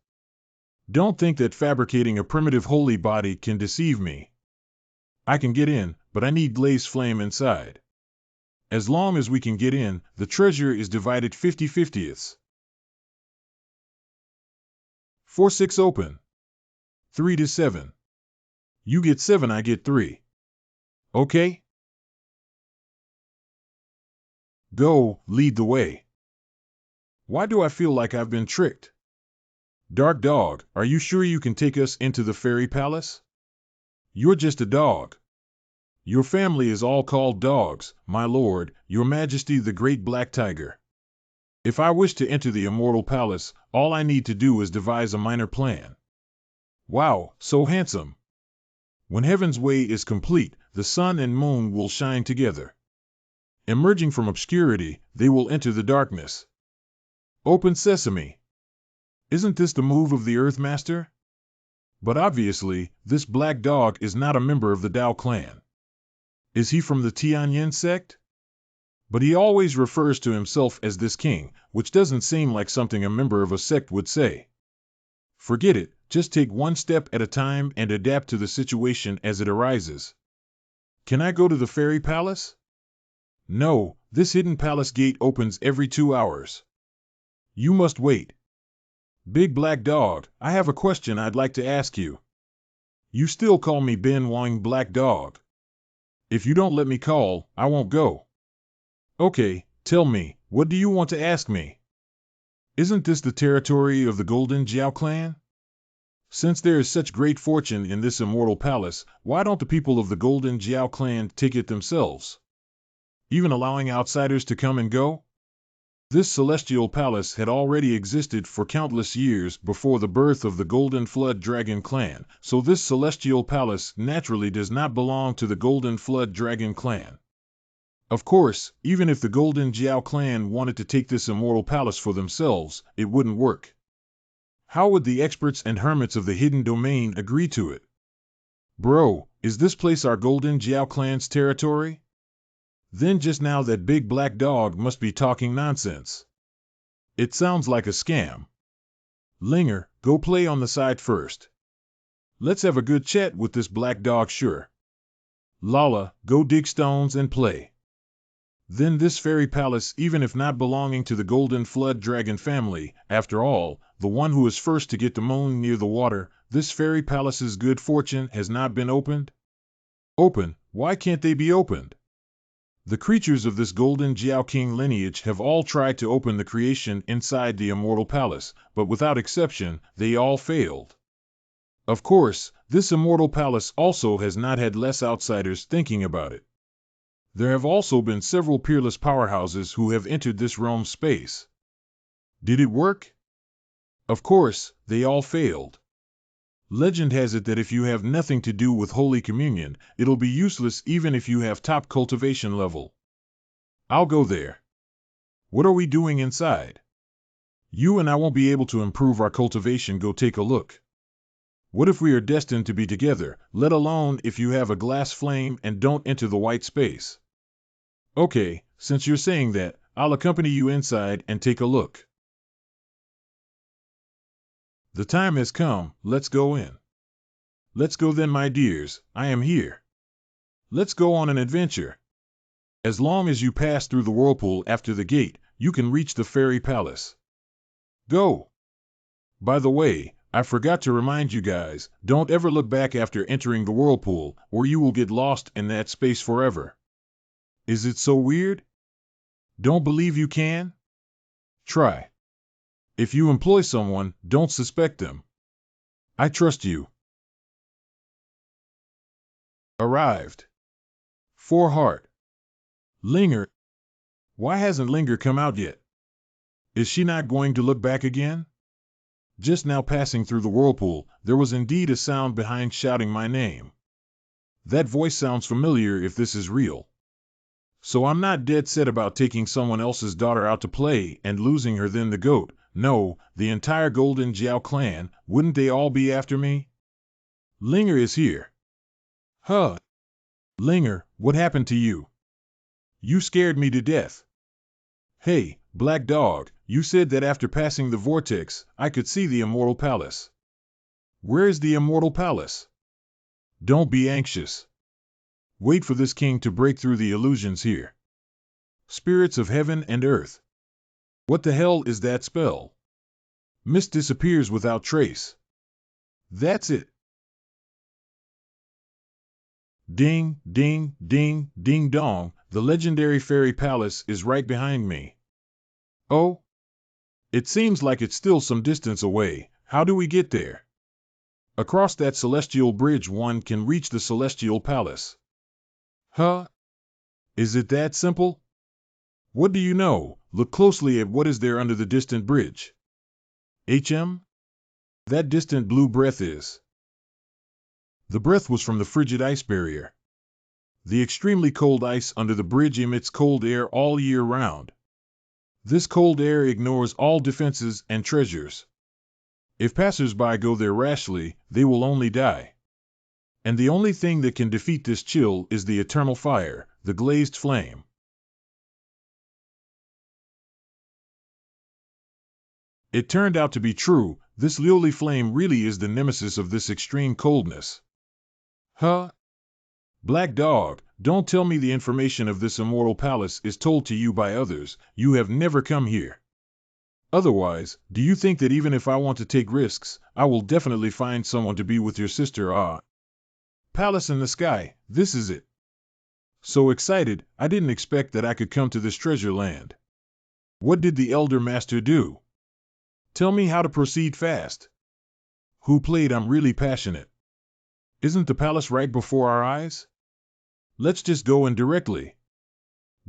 Don't think that fabricating a primitive holy body can deceive me. I can get in, but I need Glaze Flame inside. As long as we can get in, the treasure is divided 50/50ths. 4-6 open. 3-7. You get 7, I get 3. Okay? Go, lead the way. Why do I feel like I've been tricked? Dark Dog, are you sure you can take us into the fairy palace? You're just a dog. Your family is all called dogs, my lord, your majesty the great black tiger. If I wish to enter the immortal palace, all I need to do is devise a minor plan. Wow, so handsome. When heaven's way is complete, the sun and moon will shine together. Emerging from obscurity, they will enter the darkness. Open sesame. Isn't this the move of the Earth Master? But obviously, this black dog is not a member of the Dao clan. Is he from the Tianyin sect? But he always refers to himself as this king, which doesn't seem like something a member of a sect would say. Forget it, just take one step at a time and adapt to the situation as it arises. Can I go to the fairy palace? No, this hidden palace gate opens every 2 hours. You must wait. Big Black Dog, I have a question I'd like to ask you. You still call me Ben Wang Black Dog. If you don't let me call, I won't go. Okay, tell me, what do you want to ask me? Isn't this the territory of the Golden Jiao clan? Since there is such great fortune in this immortal palace, why don't the people of the Golden Jiao clan take it themselves? Even allowing outsiders to come and go? This celestial palace had already existed for countless years before the birth of the Golden Flood Dragon clan, so this celestial palace naturally does not belong to the Golden Flood Dragon clan. Of course, even if the Golden Jiao clan wanted to take this immortal palace for themselves, it wouldn't work. How would the experts and hermits of the hidden domain agree to it? Bro, is this place our Golden Jiao clan's territory? Then just now that big black dog must be talking nonsense. It sounds like a scam. Linger, go play on the side first. Let's have a good chat with this black dog, sure. Lala, go dig stones and play. Then this fairy palace, even if not belonging to the Golden Flood Dragon family, after all, the one who is first to get the moon near the water, this fairy palace's good fortune has not been opened? Open? Why can't they be opened? The creatures of this Golden Jiao King lineage have all tried to open the creation inside the immortal palace, but without exception, they all failed. Of course, this immortal palace also has not had less outsiders thinking about it. There have also been several peerless powerhouses who have entered this realm space. Did it work? Of course, they all failed. Legend has it that if you have nothing to do with Holy Communion, it'll be useless even if you have top cultivation level. I'll go there. What are we doing inside? You and I won't be able to improve our cultivation. Go take a look. What if we are destined to be together, let alone if you have a glass flame and don't enter the white space? Okay, since you're saying that, I'll accompany you inside and take a look. The time has come, let's go in. Let's go then, my dears, I am here. Let's go on an adventure. As long as you pass through the whirlpool after the gate, you can reach the fairy palace. Go! By the way, I forgot to remind you guys, don't ever look back after entering the whirlpool, or you will get lost in that space forever. Is it so weird? Don't believe you can? Try. If you employ someone, don't suspect them. I trust you. Arrived. For heart. Linger. Why hasn't Linger come out yet? Is she not going to look back again? Just now passing through the whirlpool, there was indeed a sound behind shouting my name. That voice sounds familiar if this is real. So I'm not dead set about taking someone else's daughter out to play and losing her then the goat. No, the entire Golden Jiao clan, wouldn't they all be after me? Linger is here. Huh. Linger, what happened to you? You scared me to death. Hey, black dog, you said that after passing the vortex, I could see the immortal palace. Where is the immortal palace? Don't be anxious. Wait for this king to break through the illusions here. Spirits of heaven and earth. What the hell is that spell? Mist disappears without trace. That's it. Ding, ding, ding, ding dong, the legendary fairy palace is right behind me. Oh? It seems like it's still some distance away. How do we get there? Across that celestial bridge one can reach the celestial palace. Huh? Is it that simple? What do you know? Look closely at what is there under the distant bridge. That distant blue breath is. The breath was from the frigid ice barrier. The extremely cold ice under the bridge emits cold air all year round. This cold air ignores all defenses and treasures. If passers-by go there rashly, they will only die. And the only thing that can defeat this chill is the eternal fire, the glazed flame. It turned out to be true, this lily flame really is the nemesis of this extreme coldness. Huh? Black dog, don't tell me the information of this immortal palace is told to you by others, you have never come here. Otherwise, do you think that even if I want to take risks, I will definitely find someone to be with your sister? Palace in the sky, this is it. So excited, I didn't expect that I could come to this treasure land. What did the Elder Master do? Tell me how to proceed fast. Who played? I'm really passionate. Isn't the palace right before our eyes? Let's just go in directly.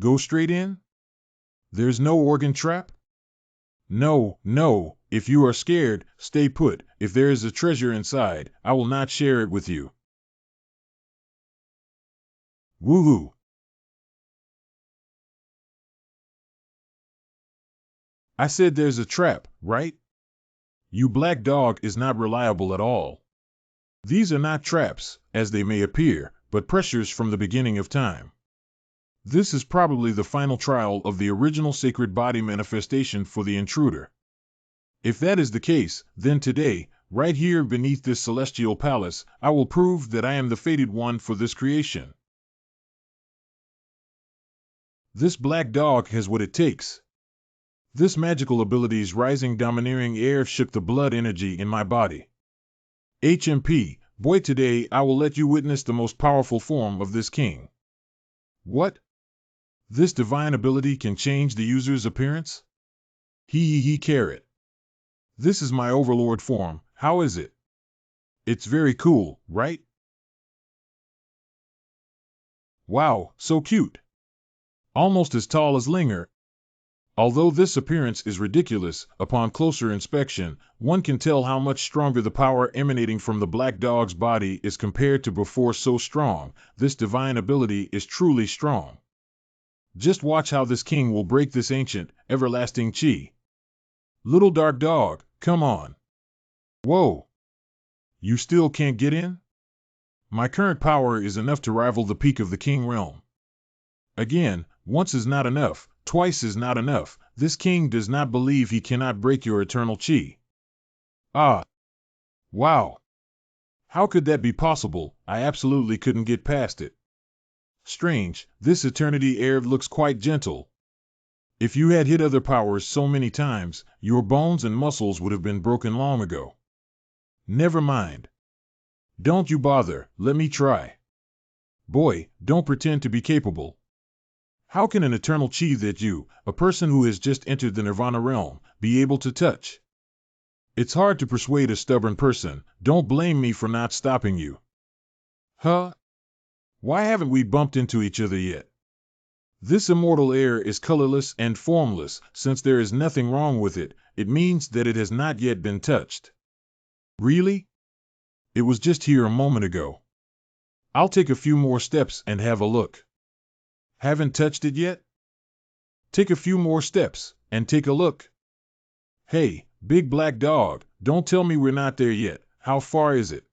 Go straight in? There's no organ trap? No, no, if you are scared, stay put. If there is a treasure inside, I will not share it with you. Woohoo! I said there's a trap, right? You black dog is not reliable at all. These are not traps, as they may appear, but pressures from the beginning of time. This is probably the final trial of the original sacred body manifestation for the intruder. If that is the case, then today, right here beneath this celestial palace, I will prove that I am the fated one for this creation. This black dog has what it takes. This magical ability's rising domineering air shook the blood energy in my body. HMP, boy, today I will let you witness the most powerful form of this king. What? This divine ability can change the user's appearance? He carrot. This is my overlord form, how is it? It's very cool, right? Wow, so cute. Almost as tall as Linger. Although this appearance is ridiculous, upon closer inspection, one can tell how much stronger the power emanating from the black dog's body is compared to before. So strong, this divine ability is truly strong. Just watch how this king will break this ancient, everlasting chi. Little dark dog, come on. Whoa. You still can't get in? My current power is enough to rival the peak of the king realm. Again, once is not enough, twice is not enough. This king does not believe he cannot break your eternal chi. Ah. Wow. How could that be possible? I absolutely couldn't get past it. Strange, this eternity air looks quite gentle. If you had hit other powers so many times, your bones and muscles would have been broken long ago. Never mind. Don't you bother, let me try. Boy, don't pretend to be capable. How can an eternal chi that you, a person who has just entered the nirvana realm, be able to touch? It's hard to persuade a stubborn person. Don't blame me for not stopping you. Huh? Why haven't we bumped into each other yet? This immortal air is colorless and formless. Since there is nothing wrong with it, it means that it has not yet been touched. Really? It was just here a moment ago. I'll take a few more steps and have a look. Haven't touched it yet? Take a few more steps and take a look. Hey, big black dog, don't tell me we're not there yet. How far is it?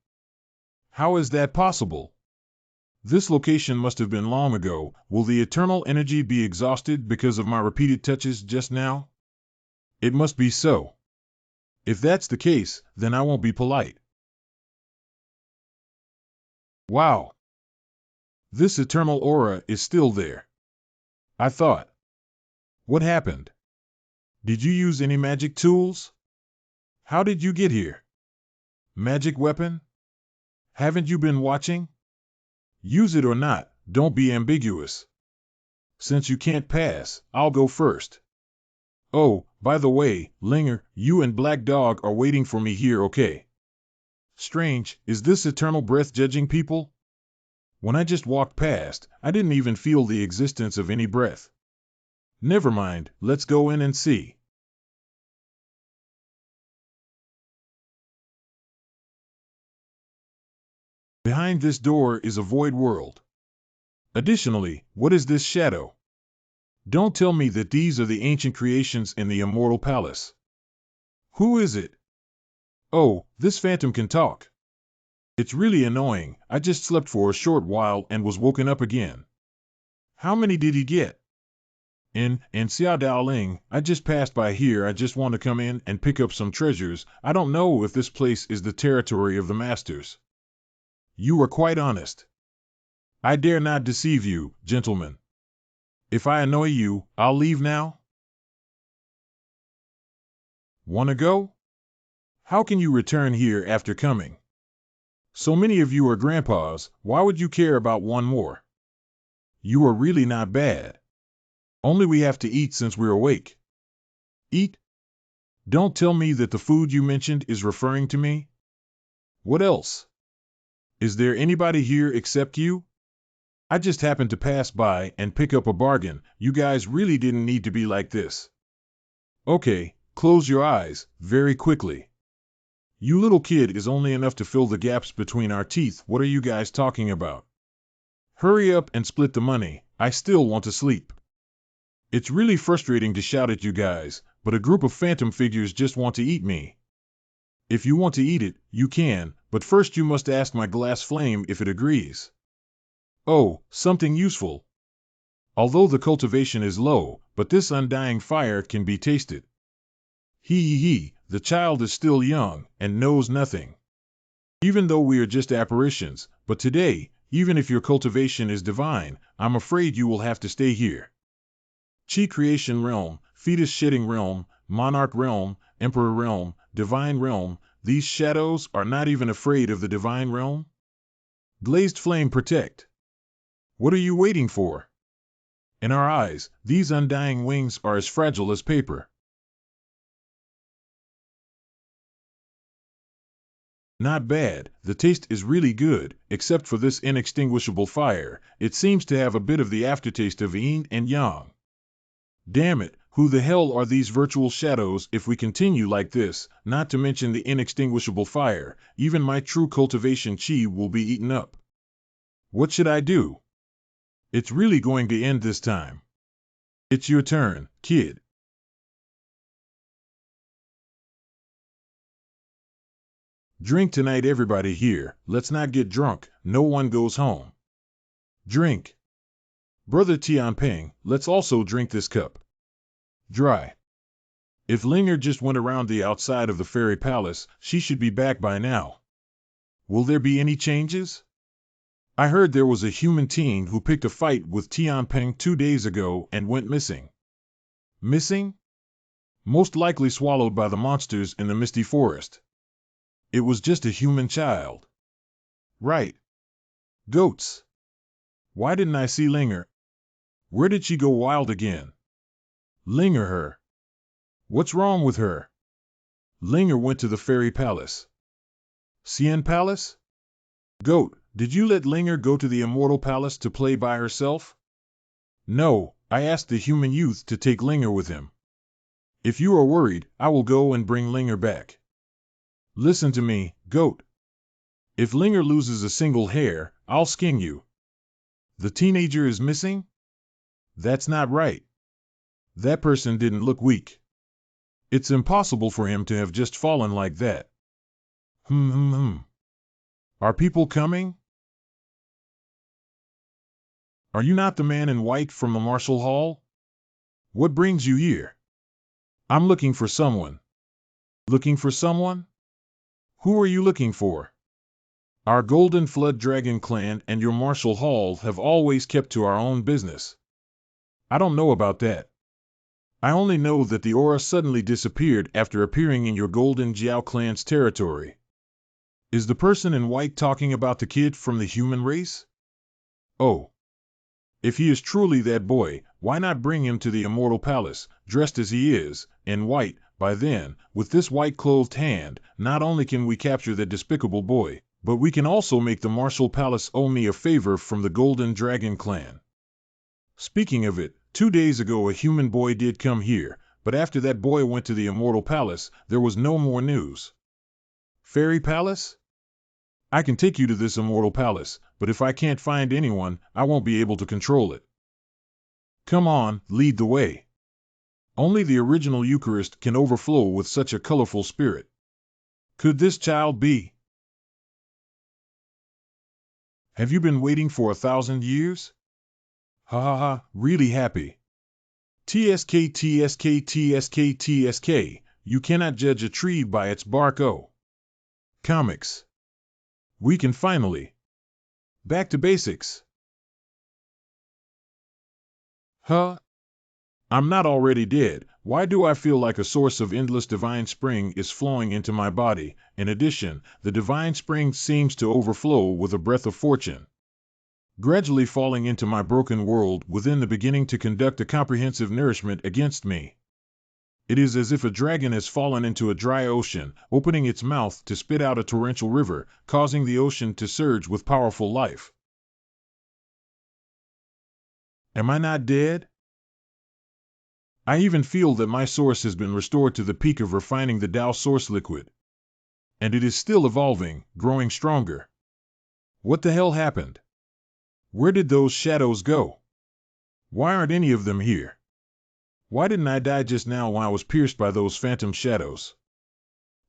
How is that possible? This location must have been long ago. Will the eternal energy be exhausted because of my repeated touches just now? It must be so. If that's the case, then I won't be polite. Wow. This eternal aura is still there. I thought. What happened? Did you use any magic tools? How did you get here? Magic weapon? Haven't you been watching? Use it or not, don't be ambiguous. Since you can't pass, I'll go first. Oh, by the way, Linger, you and Black Dog are waiting for me here, okay? Strange, is this eternal breath judging people? When I just walked past, I didn't even feel the existence of any breath. Never mind, let's go in and see. Behind this door is a void world. Additionally, what is this shadow? Don't tell me that these are the ancient creations in the immortal palace. Who is it? Oh, this phantom can talk. It's really annoying. I just slept for a short while and was woken up again. How many did he get? In Xia Daoling, I just passed by here. I just want to come in and pick up some treasures. I don't know if this place is the territory of the masters. You are quite honest. I dare not deceive you, gentlemen. If I annoy you, I'll leave now. Wanna go? How can you return here after coming? So many of you are grandpas, why would you care about one more? You are really not bad. Only we have to eat since we're awake. Eat? Don't tell me that the food you mentioned is referring to me. What else? Is there anybody here except you? I just happened to pass by and pick up a bargain. You guys really didn't need to be like this. Okay, close your eyes, very quickly. You little kid is only enough to fill the gaps between our teeth. What are you guys talking about? Hurry up and split the money. I still want to sleep. It's really frustrating to shout at you guys, but a group of phantom figures just want to eat me. If you want to eat it, you can, but first you must ask my glass flame if it agrees. Oh, something useful. Although the cultivation is low, but this undying fire can be tasted. He, the child is still young and knows nothing. Even though we are just apparitions, but today, even if your cultivation is divine, I'm afraid you will have to stay here. Chi creation realm, fetus shedding realm, monarch realm, emperor realm, divine realm, these shadows are not even afraid of the divine realm? Glazed flame protect. What are you waiting for? In our eyes, these undying wings are as fragile as paper. Not bad, the taste is really good, except for this inextinguishable fire. It seems to have a bit of the aftertaste of yin and yang. Damn it, who the hell are these virtual shadows? If we continue like this, not to mention the inextinguishable fire, even my true cultivation chi will be eaten up. What should I do? It's really going to end this time. It's your turn, kid. Drink tonight, everybody here. Let's not get drunk. No one goes home. Drink. Brother Tianping, let's also drink this cup. Dry. If Linger just went around the outside of the fairy palace, she should be back by now. Will there be any changes? I heard there was a human teen who picked a fight with Tianping 2 days ago and went missing. Missing? Most likely swallowed by the monsters in the misty forest. It was just a human child. Right. Goats. Why didn't I see Linger? Where did she go wild again? Linger her. What's wrong with her? Linger went to the fairy palace. Cien Palace? Goat, did you let Linger go to the immortal palace to play by herself? No, I asked the human youth to take Linger with him. If you are worried, I will go and bring Linger back. Listen to me, Goat. If Linger loses a single hair, I'll skin you. The teenager is missing? That's not right. That person didn't look weak. It's impossible for him to have just fallen like that. Are people coming? Are you not the man in white from the Marshall Hall? What brings you here? I'm looking for someone. Looking for someone? Who are you looking for? Our Golden Flood Dragon clan and your Marshall Hall have always kept to our own business. I don't know about that. I only know that the aura suddenly disappeared after appearing in your Golden Jiao clan's territory. Is the person in white talking about the kid from the human race? Oh. If he is truly that boy, why not bring him to the immortal palace, dressed as he is, in white? By then, with this white-clothed hand, not only can we capture that despicable boy, but we can also make the Marshall Palace owe me a favor from the Golden Dragon clan. Speaking of it, 2 days ago a human boy did come here, but after that boy went to the immortal palace, there was no more news. Fairy palace? I can take you to this immortal palace, but if I can't find anyone, I won't be able to control it. Come on, lead the way. Only the original Eucharist can overflow with such a colorful spirit. Could this child be? Have you been waiting for 1,000 years? Ha ha ha, really happy. TSK TSK TSK TSK, you cannot judge a tree by its bark. Oh. Comics. We can finally. Back to basics. Huh? I'm not already dead. Why do I feel like a source of endless divine spring is flowing into my body? In addition, the divine spring seems to overflow with a breath of fortune, gradually falling into my broken world within the beginning to conduct a comprehensive nourishment against me. It is as if a dragon has fallen into a dry ocean, opening its mouth to spit out a torrential river, causing the ocean to surge with powerful life. Am I not dead? I even feel that my source has been restored to the peak of refining the Tao source liquid. And it is still evolving, growing stronger. What the hell happened? Where did those shadows go? Why aren't any of them here? Why didn't I die just now when I was pierced by those phantom shadows?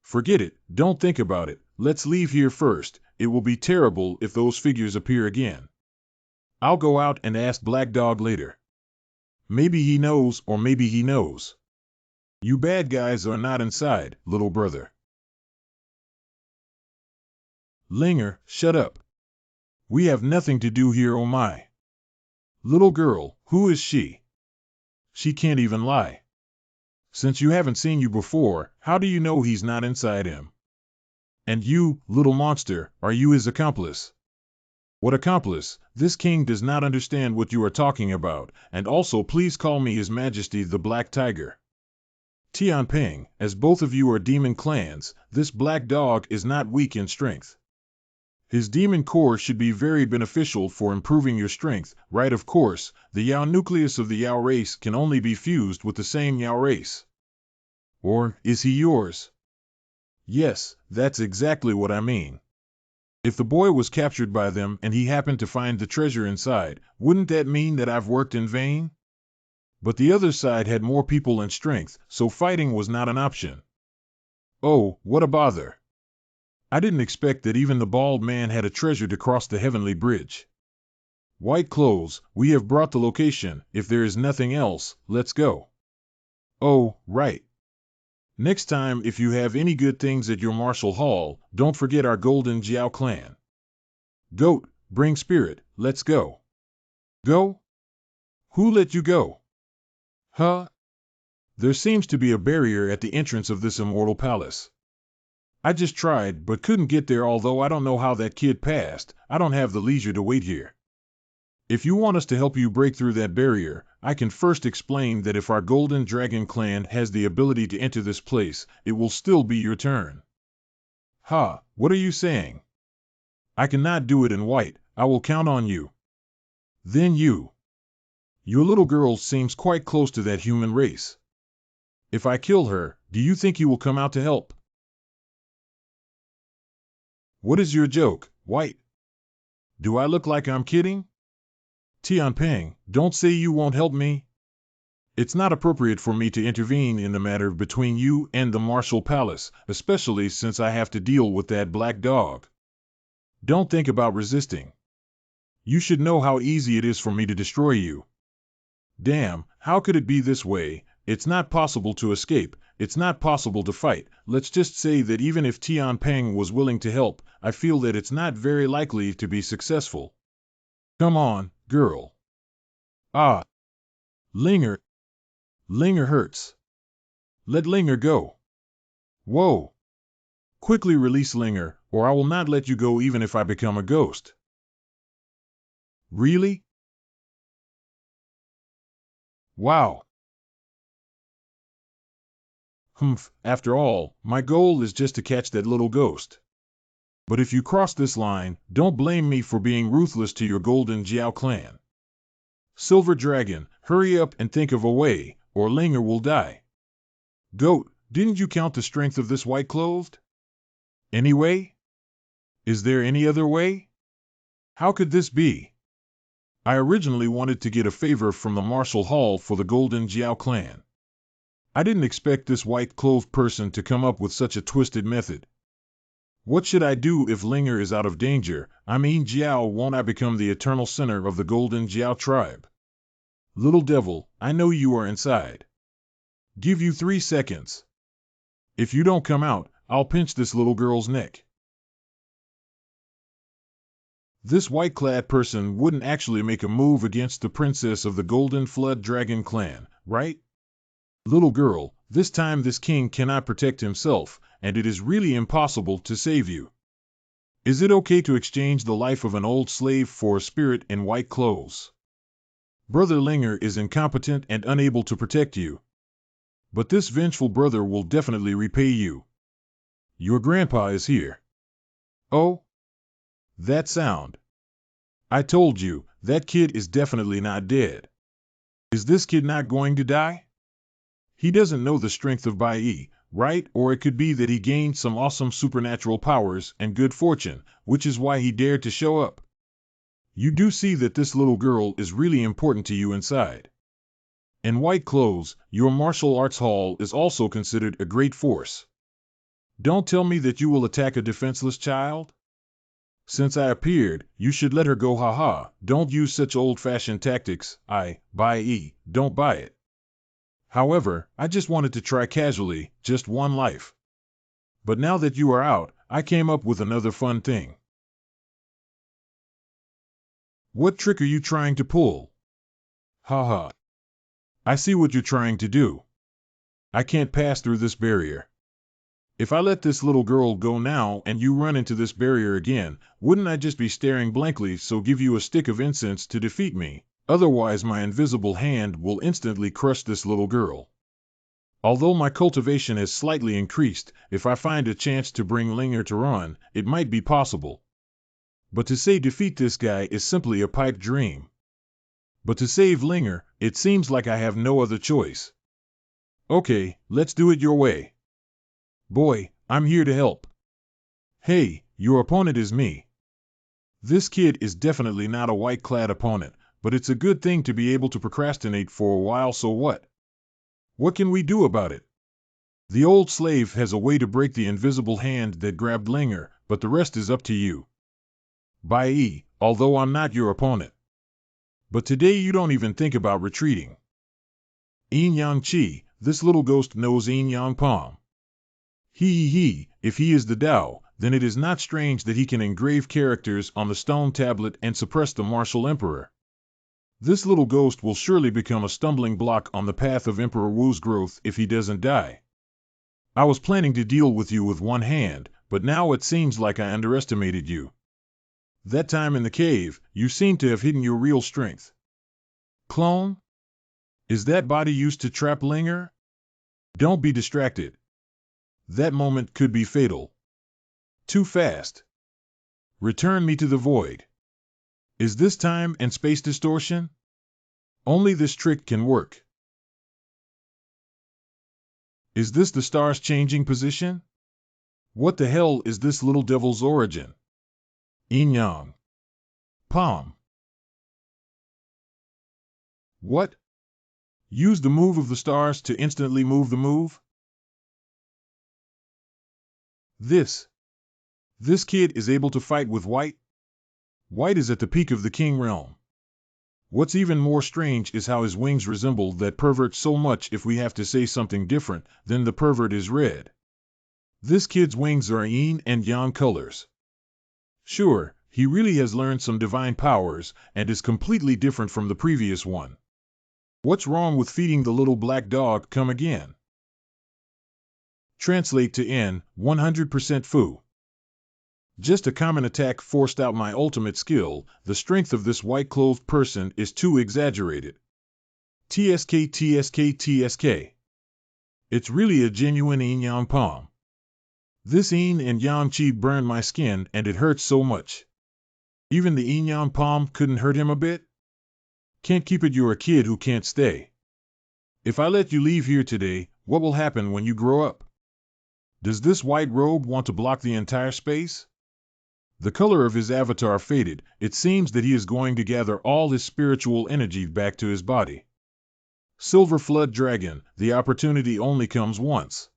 Forget it, don't think about it, let's leave here first. It will be terrible if those figures appear again. I'll go out and ask Black Dog later. Maybe he knows, or maybe he knows. You bad guys are not inside, little brother. Linger, shut up. We have nothing to do here, oh my. Little girl, who is she? She can't even lie. Since you haven't seen you before, how do you know he's not inside him? And you, little monster, are you his accomplice? What accomplice? This king does not understand what you are talking about, and also please call me His Majesty the Black Tiger. Tianping, as both of you are demon clans, this black dog is not weak in strength. His demon core should be very beneficial for improving your strength, right? Of course, the Yao nucleus of the Yao race can only be fused with the same Yao race. Or, is he yours? Yes, that's exactly what I mean. If the boy was captured by them and he happened to find the treasure inside, wouldn't that mean that I've worked in vain? But the other side had more people and strength, so fighting was not an option. Oh, what a bother. I didn't expect that even the bald man had a treasure to cross the heavenly bridge. White clothes, we have brought the location. If there is nothing else, let's go. Oh, right. Next time, if you have any good things at your martial hall, don't forget our golden Jiao clan. Goat, bring spirit, let's go. Go? Who let you go? Huh? There seems to be a barrier at the entrance of this immortal palace. I just tried, but couldn't get there, although I don't know how that kid passed. I don't have the leisure to wait here. If you want us to help you break through that barrier, I can first explain that if our Golden Dragon clan has the ability to enter this place, it will still be your turn. Ha, what are you saying? I cannot do it in white. I will count on you. Then you. Your little girl seems quite close to that human race. If I kill her, do you think you will come out to help? What is your joke, White? Do I look like I'm kidding? Tianping, don't say you won't help me. It's not appropriate for me to intervene in the matter between you and the martial palace, especially since I have to deal with that black dog. Don't think about resisting. You should know how easy it is for me to destroy you. Damn, how could it be this way? It's not possible to escape. It's not possible to fight. Let's just say that even if Tianping was willing to help, I feel that it's not very likely to be successful. Come on, girl. Ah. Linger. Linger hurts. Let Linger go. Whoa. Quickly release Linger, or I will not let you go even if I become a ghost. Really? Wow. Humph, after all, my goal is just to catch that little ghost. But if you cross this line, don't blame me for being ruthless to your Golden Jiao clan. Silver Dragon, hurry up and think of a way, or Linger will die. Goat, didn't you count the strength of this white-clothed? Any way? Is there any other way? How could this be? I originally wanted to get a favor from the Martial Hall for the Golden Jiao clan. I didn't expect this white-clothed person to come up with such a twisted method. What should I do if Linger is out of danger? I mean, Jiao, won't I become the eternal center of the Golden Jiao tribe? Little devil, I know you are inside. Give you 3 seconds. If you don't come out, I'll pinch this little girl's neck. This white-clad person wouldn't actually make a move against the princess of the Golden Flood Dragon clan, right? Little girl, this time this king cannot protect himself, and it is really impossible to save you. Is it okay to exchange the life of an old slave for a spirit in white clothes? Brother Linger is incompetent and unable to protect you. But this vengeful brother will definitely repay you. Your grandpa is here. Oh? That sound. I told you, that kid is definitely not dead. Is this kid not going to die? He doesn't know the strength of Bai, right? Or it could be that he gained some awesome supernatural powers and good fortune, which is why he dared to show up. You do see that this little girl is really important to you inside. In white clothes, your martial arts hall is also considered a great force. Don't tell me that you will attack a defenseless child? Since I appeared, you should let her go, haha. Don't use such old-fashioned tactics. Don't buy it. However, I just wanted to try casually, just one life. But now that you are out, I came up with another fun thing. What trick are you trying to pull? Haha. I see what you're trying to do. I can't pass through this barrier. If I let this little girl go now and you run into this barrier again, wouldn't I just be staring blankly, so give you a stick of incense to defeat me? Otherwise my invisible hand will instantly crush this little girl. Although my cultivation has slightly increased, if I find a chance to bring Linger to run, it might be possible. But to say defeat this guy is simply a pipe dream. But to save Linger, it seems like I have no other choice. Okay, let's do it your way. Boy, I'm here to help. Hey, your opponent is me. This kid is definitely not a white-clad opponent, but it's a good thing to be able to procrastinate for a while, so what? What can we do about it? The old slave has a way to break the invisible hand that grabbed Linger, but the rest is up to you. Bai, although I'm not your opponent. But today you don't even think about retreating. Yin Yang Chi, this little ghost knows Yin Yang Palm. If he is the Tao, then it is not strange that he can engrave characters on the stone tablet and suppress the martial emperor. This little ghost will surely become a stumbling block on the path of Emperor Wu's growth if he doesn't die. I was planning to deal with you with one hand, but now it seems like I underestimated you. That time in the cave, you seem to have hidden your real strength. Clone? Is that body used to trap Linger? Don't be distracted. That moment could be fatal. Too fast. Return me to the void. Is this time and space distortion? Only this trick can work. Is this the stars changing position? What the hell is this little devil's origin? Yin Yang. Palm. What? Use the move of the stars to instantly move the move? This kid is able to fight with white? White is at the peak of the king realm. What's even more strange is how his wings resemble that pervert so much. If we have to say something different, then the pervert is red. This kid's wings are yin and yang colors. Sure, he really has learned some divine powers and is completely different from the previous one. What's wrong with feeding the little black dog? Come again. Translate to N, 100% Fu. Just a common attack forced out my ultimate skill. The strength of this white-clothed person is too exaggerated. TSK. It's really a genuine yin yang palm. This yin and yang chi burned my skin and it hurts so much. Even the yin yang palm couldn't hurt him a bit? Can't keep it, you're a kid who can't stay. If I let you leave here today, what will happen when you grow up? Does this white robe want to block the entire space? The color of his avatar faded. It seems that he is going to gather all his spiritual energy back to his body. Silver Flood Dragon, the opportunity only comes once.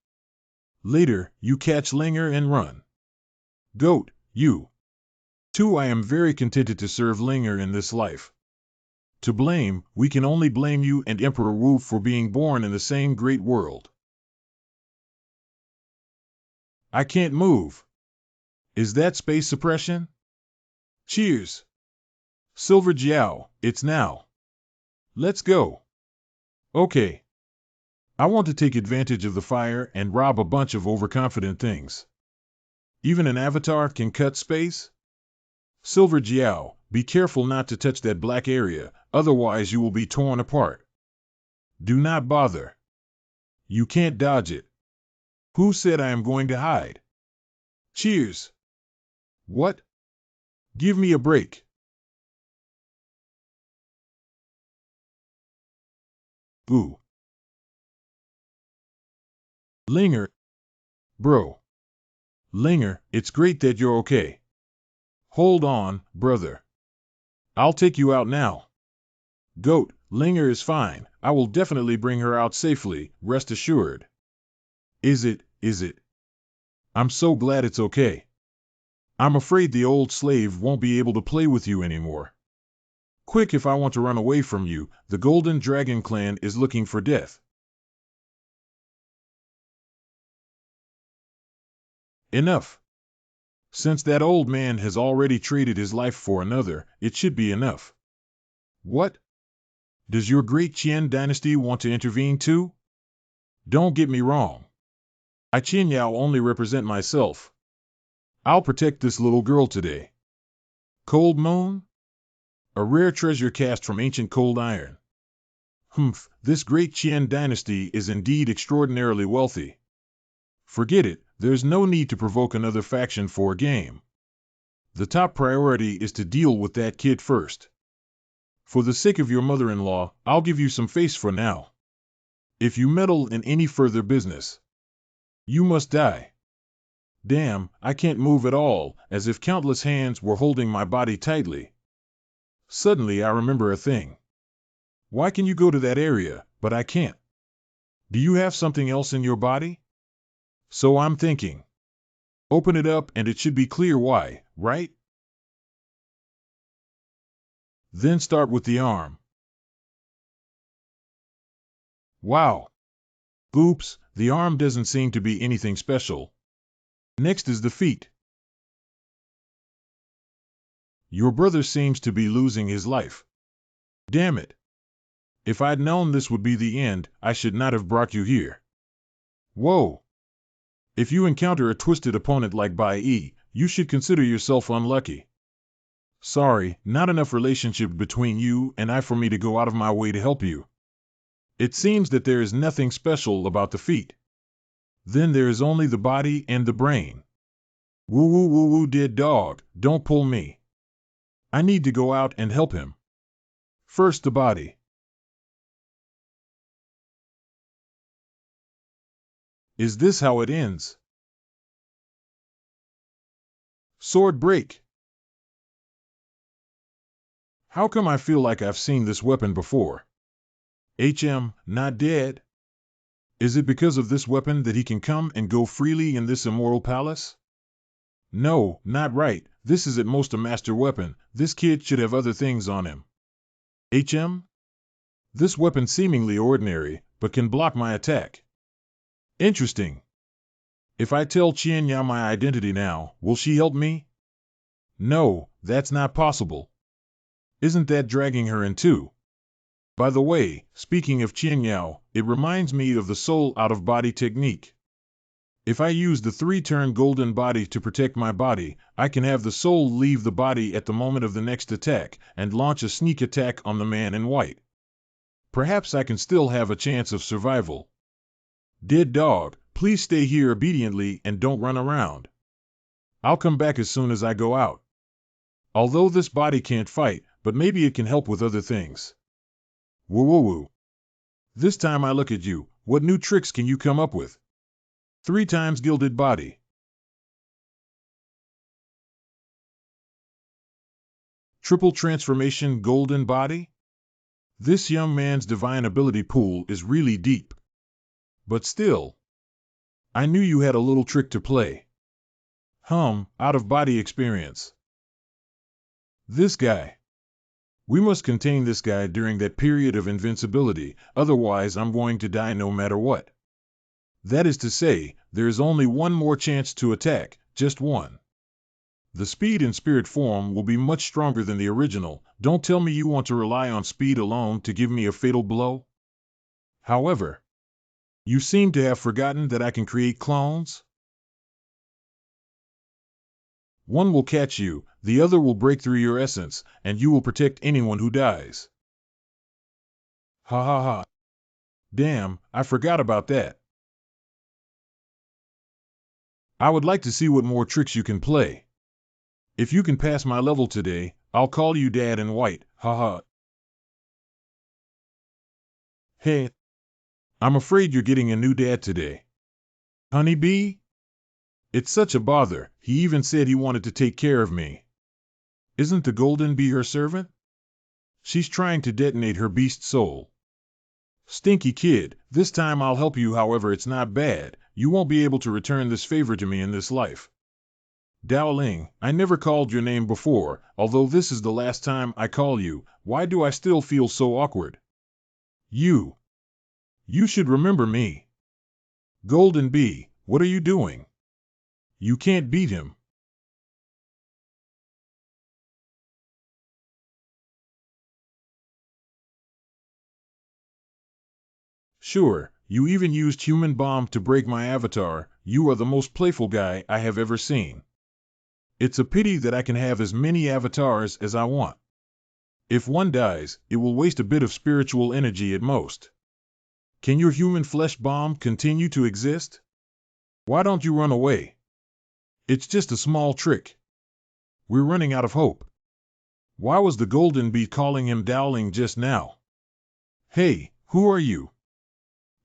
Later, you catch Linger and run. Goat, you. Too, I am very contented to serve Linger in this life. To blame, we can only blame you and Emperor Wu for being born in the same great world. I can't move. Is that space suppression? Cheers. Silver Jiao, it's now. Let's go. Okay. I want to take advantage of the fire and rob a bunch of overconfident things. Even an avatar can cut space? Silver Jiao, be careful not to touch that black area, otherwise you will be torn apart. Do not bother. You can't dodge it. Who said I am going to hide? Cheers. What? Give me a break. Ooh. Linger, bro. Linger, it's great that you're okay. Hold on, brother. I'll take you out now. Goat, Linger is fine. I will definitely bring her out safely, rest assured. Is it? I'm so glad it's okay. I'm afraid the old slave won't be able to play with you anymore. Quick, if I want to run away from you, the Golden Dragon Clan is looking for death. Enough. Since that old man has already traded his life for another, it should be enough. What? Does your great Qian dynasty want to intervene too? Don't get me wrong. I Qian Yao only represent myself. I'll protect this little girl today. Cold Moon? A rare treasure cast from ancient cold iron. Humph, this great Qian dynasty is indeed extraordinarily wealthy. Forget it, there's no need to provoke another faction for a game. The top priority is to deal with that kid first. For the sake of your mother-in-law, I'll give you some face for now. If you meddle in any further business, you must die. Damn, I can't move at all, as if countless hands were holding my body tightly. Suddenly I remember a thing. Why can you go to that area, but I can't? Do you have something else in your body? So I'm thinking. Open it up and it should be clear why, right? Then start with the arm. Wow. Oops, the arm doesn't seem to be anything special. Next is the feet. Your brother seems to be losing his life. Damn it. If I'd known this would be the end, I should not have brought you here. Whoa. If you encounter a twisted opponent like Bai Yi, you should consider yourself unlucky. Sorry, not enough relationship between you and I for me to go out of my way to help you. It seems that there is nothing special about the feet. Then there is only the body and the brain. Woo woo woo woo, dead dog, don't pull me. I need to go out and help him. First the body. Is this how it ends? Sword break. How come I feel like I've seen this weapon before? Not dead? Is it because of this weapon that he can come and go freely in this immortal palace? No, not right. This is at most a master weapon. This kid should have other things on him. This weapon seemingly ordinary, but can block my attack. Interesting. If I tell Qianya my identity now, will she help me? No, that's not possible. Isn't that dragging her in too? By the way, speaking of Qianyao, it reminds me of the soul out-of-body technique. If I use the 3-turn golden body to protect my body, I can have the soul leave the body at the moment of the next attack and launch a sneak attack on the man in white. Perhaps I can still have a chance of survival. Dead dog, please stay here obediently and don't run around. I'll come back as soon as I go out. Although this body can't fight, but maybe it can help with other things. Woo woo woo. This time I look at you, what new tricks can you come up with? 3 times gilded body. Triple transformation golden body? This young man's divine ability pool is really deep. But still, I knew you had a little trick to play. Out-of-body experience. This guy. We must contain this guy during that period of invincibility, otherwise I'm going to die no matter what. That is to say, there is only one more chance to attack, just one. The speed in spirit form will be much stronger than the original. Don't tell me you want to rely on speed alone to give me a fatal blow. However, you seem to have forgotten that I can create clones. One will catch you, the other will break through your essence, and you will protect anyone who dies. Ha ha ha. Damn, I forgot about that. I would like to see what more tricks you can play. If you can pass my level today, I'll call you Dad in White, haha. Hey, I'm afraid you're getting a new dad today. Honeybee? It's such a bother. He even said he wanted to take care of me. Isn't the golden bee her servant? She's trying to detonate her beast soul. Stinky kid, this time I'll help you, however it's not bad. You won't be able to return this favor to me in this life. Dowling, I never called your name before, although this is the last time I call you. Why do I still feel so awkward? You. You should remember me. Golden Bee, what are you doing? You can't beat him. Sure, you even used human bomb to break my avatar. You are the most playful guy I have ever seen. It's a pity that I can have as many avatars as I want. If one dies, it will waste a bit of spiritual energy at most. Can your human flesh bomb continue to exist? Why don't you run away? It's just a small trick. We're running out of hope. Why was the golden bee calling him Dowling just now? Hey, who are you?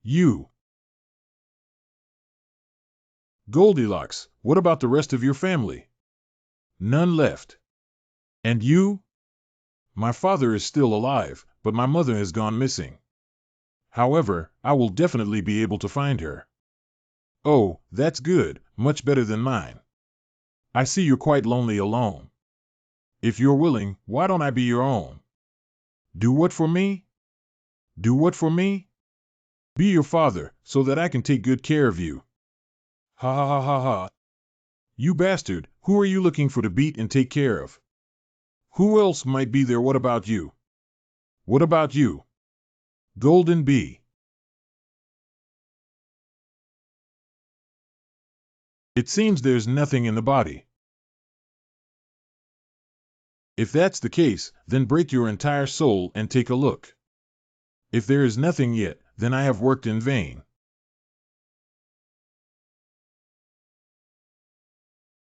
You. Goldilocks, what about the rest of your family? None left. And you? My father is still alive, but my mother has gone missing. However, I will definitely be able to find her. Oh, that's good, much better than mine. I see you're quite lonely alone. If you're willing, why don't I be your own? Do what for me? Do what for me? Be your father, so that I can take good care of you. Ha ha ha ha ha. You bastard, who are you looking for to beat and take care of? Who else might be there? What about you? What about you? Golden Bee. It seems there's nothing in the body. If that's the case, then break your entire soul and take a look. If there is nothing yet, then I have worked in vain.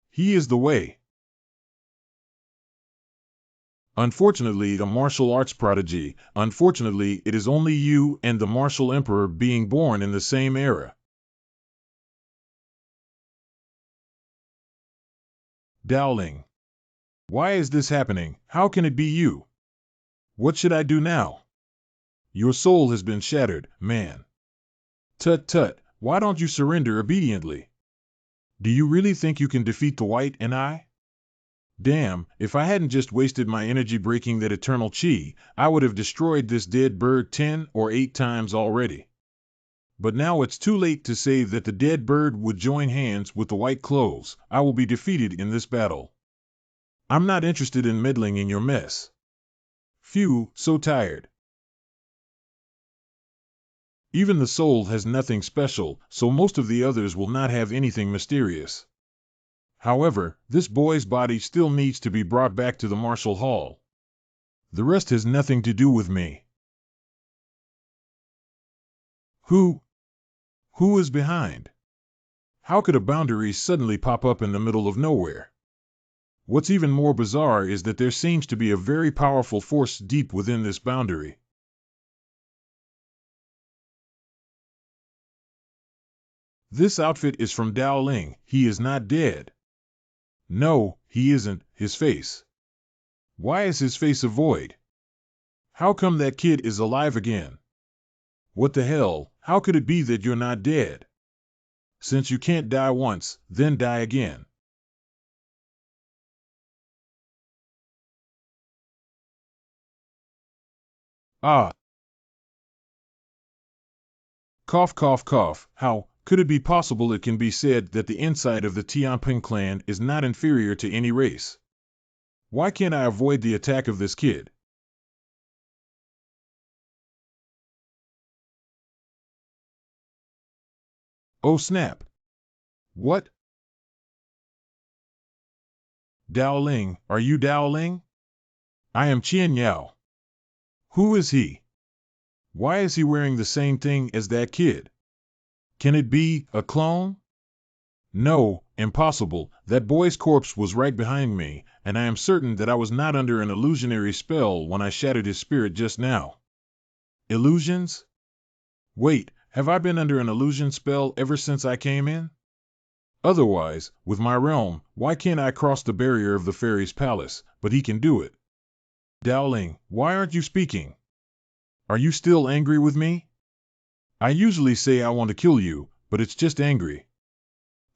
He is the way. Unfortunately, a martial arts prodigy. Unfortunately, it is only you and the martial emperor being born in the same era. Dowling. Why is this happening? How can it be you? What should I do now? Your soul has been shattered, man. Tut tut, why don't you surrender obediently? Do you really think you can defeat the white and I? Damn, if I hadn't just wasted my energy breaking that eternal chi, I would have destroyed this dead bird 10 or 8 times already. But now it's too late to say that the dead bird would join hands with the white clothes. I will be defeated in this battle. I'm not interested in meddling in your mess. Phew, so tired. Even the soul has nothing special, so most of the others will not have anything mysterious. However, this boy's body still needs to be brought back to the martial hall. The rest has nothing to do with me. Who is behind? How could a boundary suddenly pop up in the middle of nowhere? What's even more bizarre is that there seems to be a very powerful force deep within this boundary. This outfit is from Dowling. He is not dead. No, he isn't. His face. Why is his face a void? How come that kid is alive again? What the hell? How could it be that you're not dead? Since you can't die once, then die again. Ah. Cough, cough, cough. How could it be possible? It can be said that the inside of the Tianping clan is not inferior to any race. Why can't I avoid the attack of this kid? Oh snap. What? Dowling, are you Dowling? I am Qian Yao. Who is he? Why is he wearing the same thing as that kid? Can it be a clone? No, impossible. That boy's corpse was right behind me, and I am certain that I was not under an illusionary spell when I shattered his spirit just now. Illusions? Wait, have I been under an illusion spell ever since I came in? Otherwise, with my realm, why can't I cross the barrier of the fairy's palace, but he can do it? Dowling, why aren't you speaking? Are you still angry with me? I usually say I want to kill you, but it's just angry.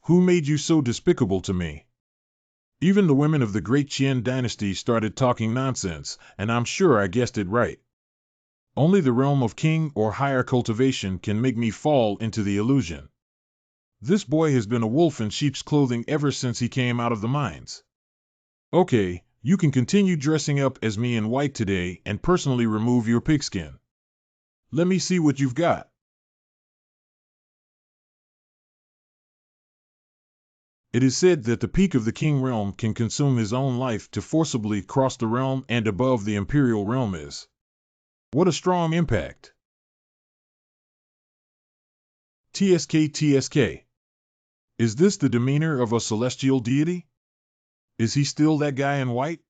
Who made you so despicable to me? Even the women of the great Qian dynasty started talking nonsense, and I'm sure I guessed it right. Only the realm of king or higher cultivation can make me fall into the illusion. This boy has been a wolf in sheep's clothing ever since he came out of the mines. Okay, you can continue dressing up as me in white today and personally remove your pigskin. Let me see what you've got. It is said that the peak of the king realm can consume his own life to forcibly cross the realm and above the imperial realm is. What a strong impact. TSK TSK. Is this the demeanor of a celestial deity? Is he still that guy in white?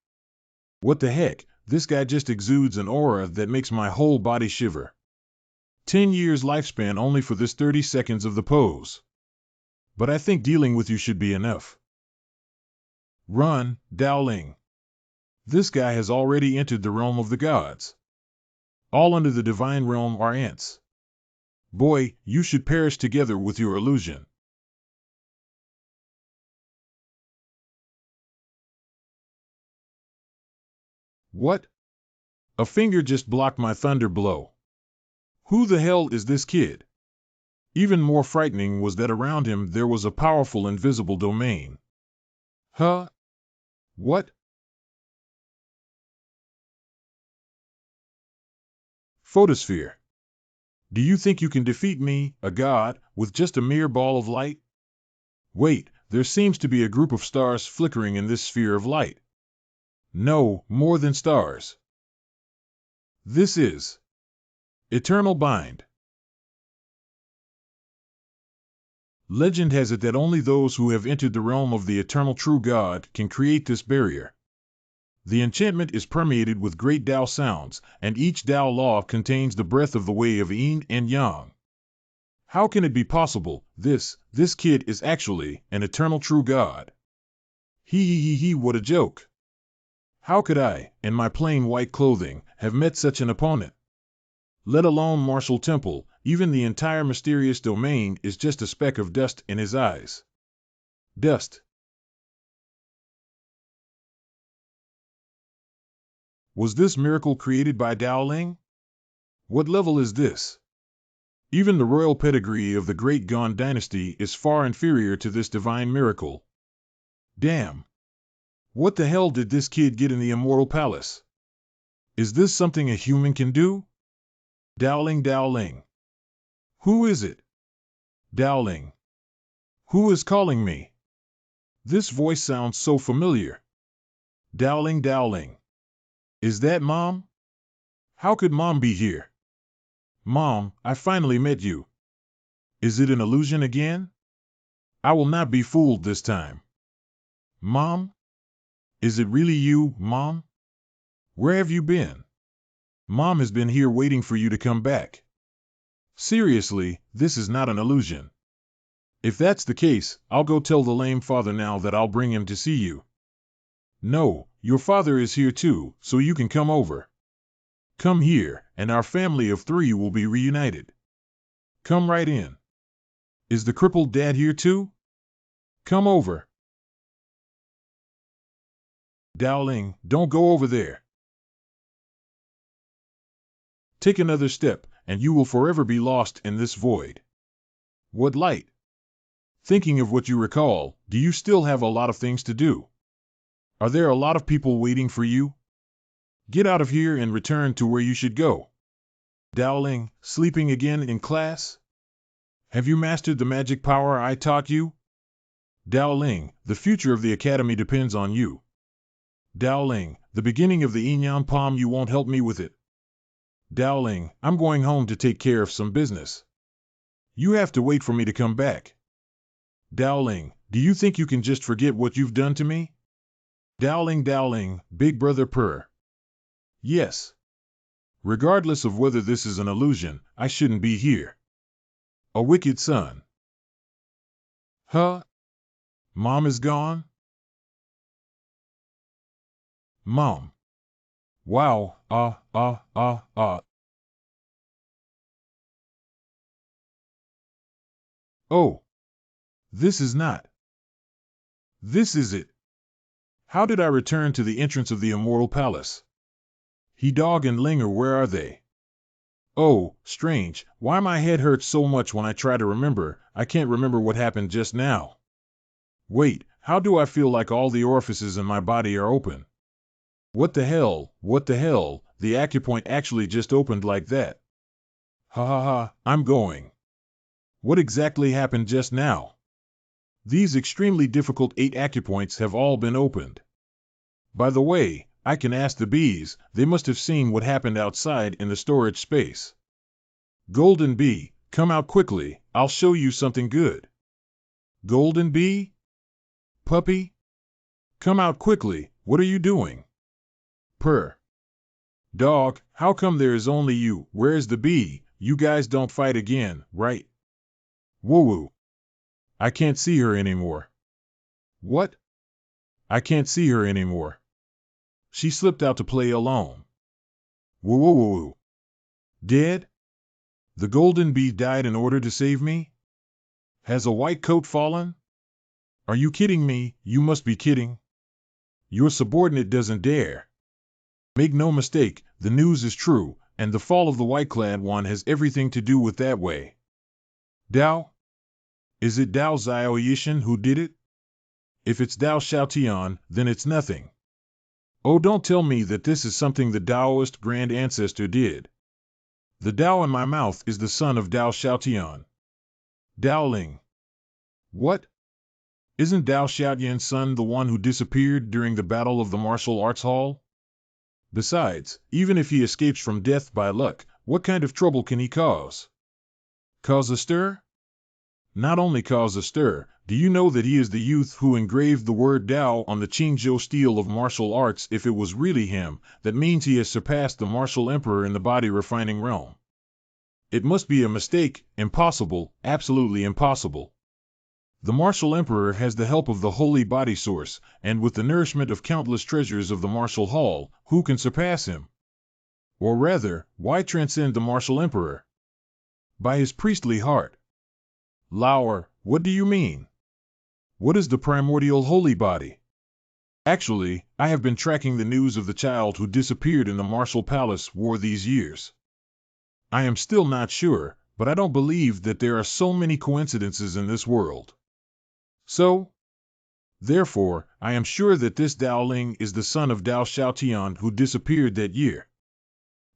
What the heck, this guy just exudes an aura that makes my whole body shiver. 10 years lifespan only for this 30 seconds of the pose. But I think dealing with you should be enough. Run, Dowling. This guy has already entered the realm of the gods. All under the divine realm are ants. Boy, you should perish together with your illusion. What? A finger just blocked my thunder blow. Who the hell is this kid? Even more frightening was that around him there was a powerful invisible domain. Huh? What? Photosphere. Do you think you can defeat me, a god, with just a mere ball of light? Wait, there seems to be a group of stars flickering in this sphere of light. No, more than stars. This is Eternal Bind. Legend has it that only those who have entered the realm of the eternal true God can create this barrier. The enchantment is permeated with great Tao sounds, and each Tao law contains the breath of the way of yin and yang. How can it be possible, this kid is actually an eternal true God? He, what a joke. How could I, in my plain white clothing, have met such an opponent? Let alone martial temple, even the entire mysterious domain is just a speck of dust in his eyes. Dust. Was this miracle created by Dowling? What level is this? Even the royal pedigree of the great Gone dynasty is far inferior to this divine miracle. Damn. What the hell did this kid get in the immortal palace? Is this something a human can do? Dowling. Who is it? Dowling. Who is calling me? This voice sounds so familiar. Dowling. Is that Mom? How could Mom be here? Mom, I finally met you. Is it an illusion again? I will not be fooled this time. Mom? Is it really you, Mom? Where have you been? Mom has been here waiting for you to come back. Seriously, this is not an illusion. If that's the case, I'll go tell the lame father now that I'll bring him to see you. No, your father is here too, so you can come over. Come here, and our family of 3 will be reunited. Come right in. Is the crippled dad here too? Come over. Dowling, don't go over there. Take another step, and you will forever be lost in this void. What light? Thinking of what you recall, do you still have a lot of things to do? Are there a lot of people waiting for you? Get out of here and return to where you should go. Dowling, sleeping again in class? Have you mastered the magic power I taught you? Dowling, the future of the academy depends on you. Dowling, the beginning of the Inyan Palm, you won't help me with it. Dowling, I'm going home to take care of some business. You have to wait for me to come back. Dowling, do you think you can just forget what you've done to me? Dowling, big brother purr. Yes. Regardless of whether this is an illusion, I shouldn't be here. A wicked son. Huh? Mom is gone? Mom. Wow, Oh, this is not. This is it. How did I return to the entrance of the immortal palace? He Dog and Linger, where are they? Oh, strange, why my head hurts so much when I try to remember, I can't remember what happened just now. Wait, how do I feel like all the orifices in my body are open? What the hell, the acupoint actually just opened like that. Ha ha ha, I'm going. What exactly happened just now? These extremely difficult 8 acupoints have all been opened. By the way, I can ask the bees, they must have seen what happened outside in the storage space. Golden bee, come out quickly, I'll show you something good. Golden bee? Puppy? Come out quickly, what are you doing? Purr. Dog, how come there is only you? Where's the bee? You guys don't fight again, right? Woo-woo. I can't see her anymore. What? I can't see her anymore. She slipped out to play alone. Woo-woo-woo. Dead? The golden bee died in order to save me? Has a white coat fallen? Are you kidding me? You must be kidding. Your subordinate doesn't dare. Make no mistake, the news is true, and the fall of the white-clad one has everything to do with that way. Dao? Is it Dao Xiao Yishan who did it? If it's Dao Xiaotian, then it's nothing. Oh, don't tell me that this is something the Taoist grand ancestor did. The Dao in my mouth is the son of Dao Xiaotian. Daoling. What? Isn't Dao Xiaotian's son the one who disappeared during the battle of the martial arts hall? Besides, even if he escapes from death by luck, what kind of trouble can he cause? Cause a stir? Not only cause a stir, do you know that he is the youth who engraved the word Dao on the Qingzhou steel of martial arts? If it was really him, that means he has surpassed the martial emperor in the body refining realm. It must be a mistake, impossible, absolutely impossible. The martial emperor has the help of the holy body source, and with the nourishment of countless treasures of the martial hall, who can surpass him? Or rather, why transcend the martial emperor? By his priestly heart. Lauer, what do you mean? What is the primordial holy body? Actually, I have been tracking the news of the child who disappeared in the martial palace war these years. I am still not sure, but I don't believe that there are so many coincidences in this world. So? Therefore, I am sure that this Daoling is the son of Dao Xiaotian who disappeared that year.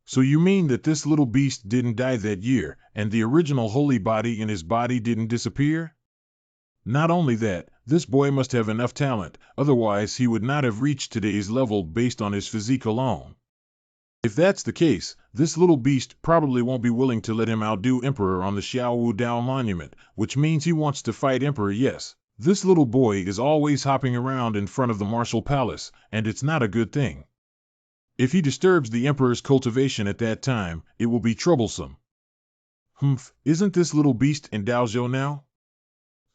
So you mean that this little beast didn't die that year, and the original holy body in his body didn't disappear? Not only that, this boy must have enough talent, otherwise he would not have reached today's level based on his physique alone. If that's the case, this little beast probably won't be willing to let him outdo Emperor on the Xiaowu Dao monument, which means he wants to fight Emperor. Yes, this little boy is always hopping around in front of the martial palace, and it's not a good thing. If he disturbs the Emperor's cultivation at that time, it will be troublesome. Humph, isn't this little beast in Daozhou now?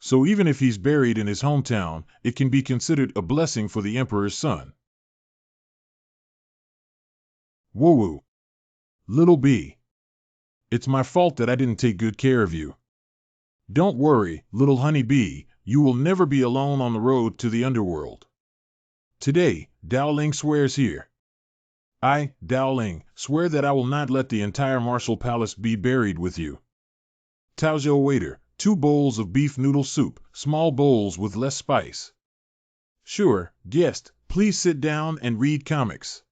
So even if he's buried in his hometown, it can be considered a blessing for the Emperor's son. Woo-woo. Little bee. It's my fault that I didn't take good care of you. Don't worry, little honey bee, you will never be alone on the road to the underworld. Today, Daoling swears here. I, Daoling, swear that I will not let the entire martial palace be buried with you. Taozhou waiter, 2 bowls of beef noodle soup, small bowls with less spice. Sure, guest, please sit down and read comics.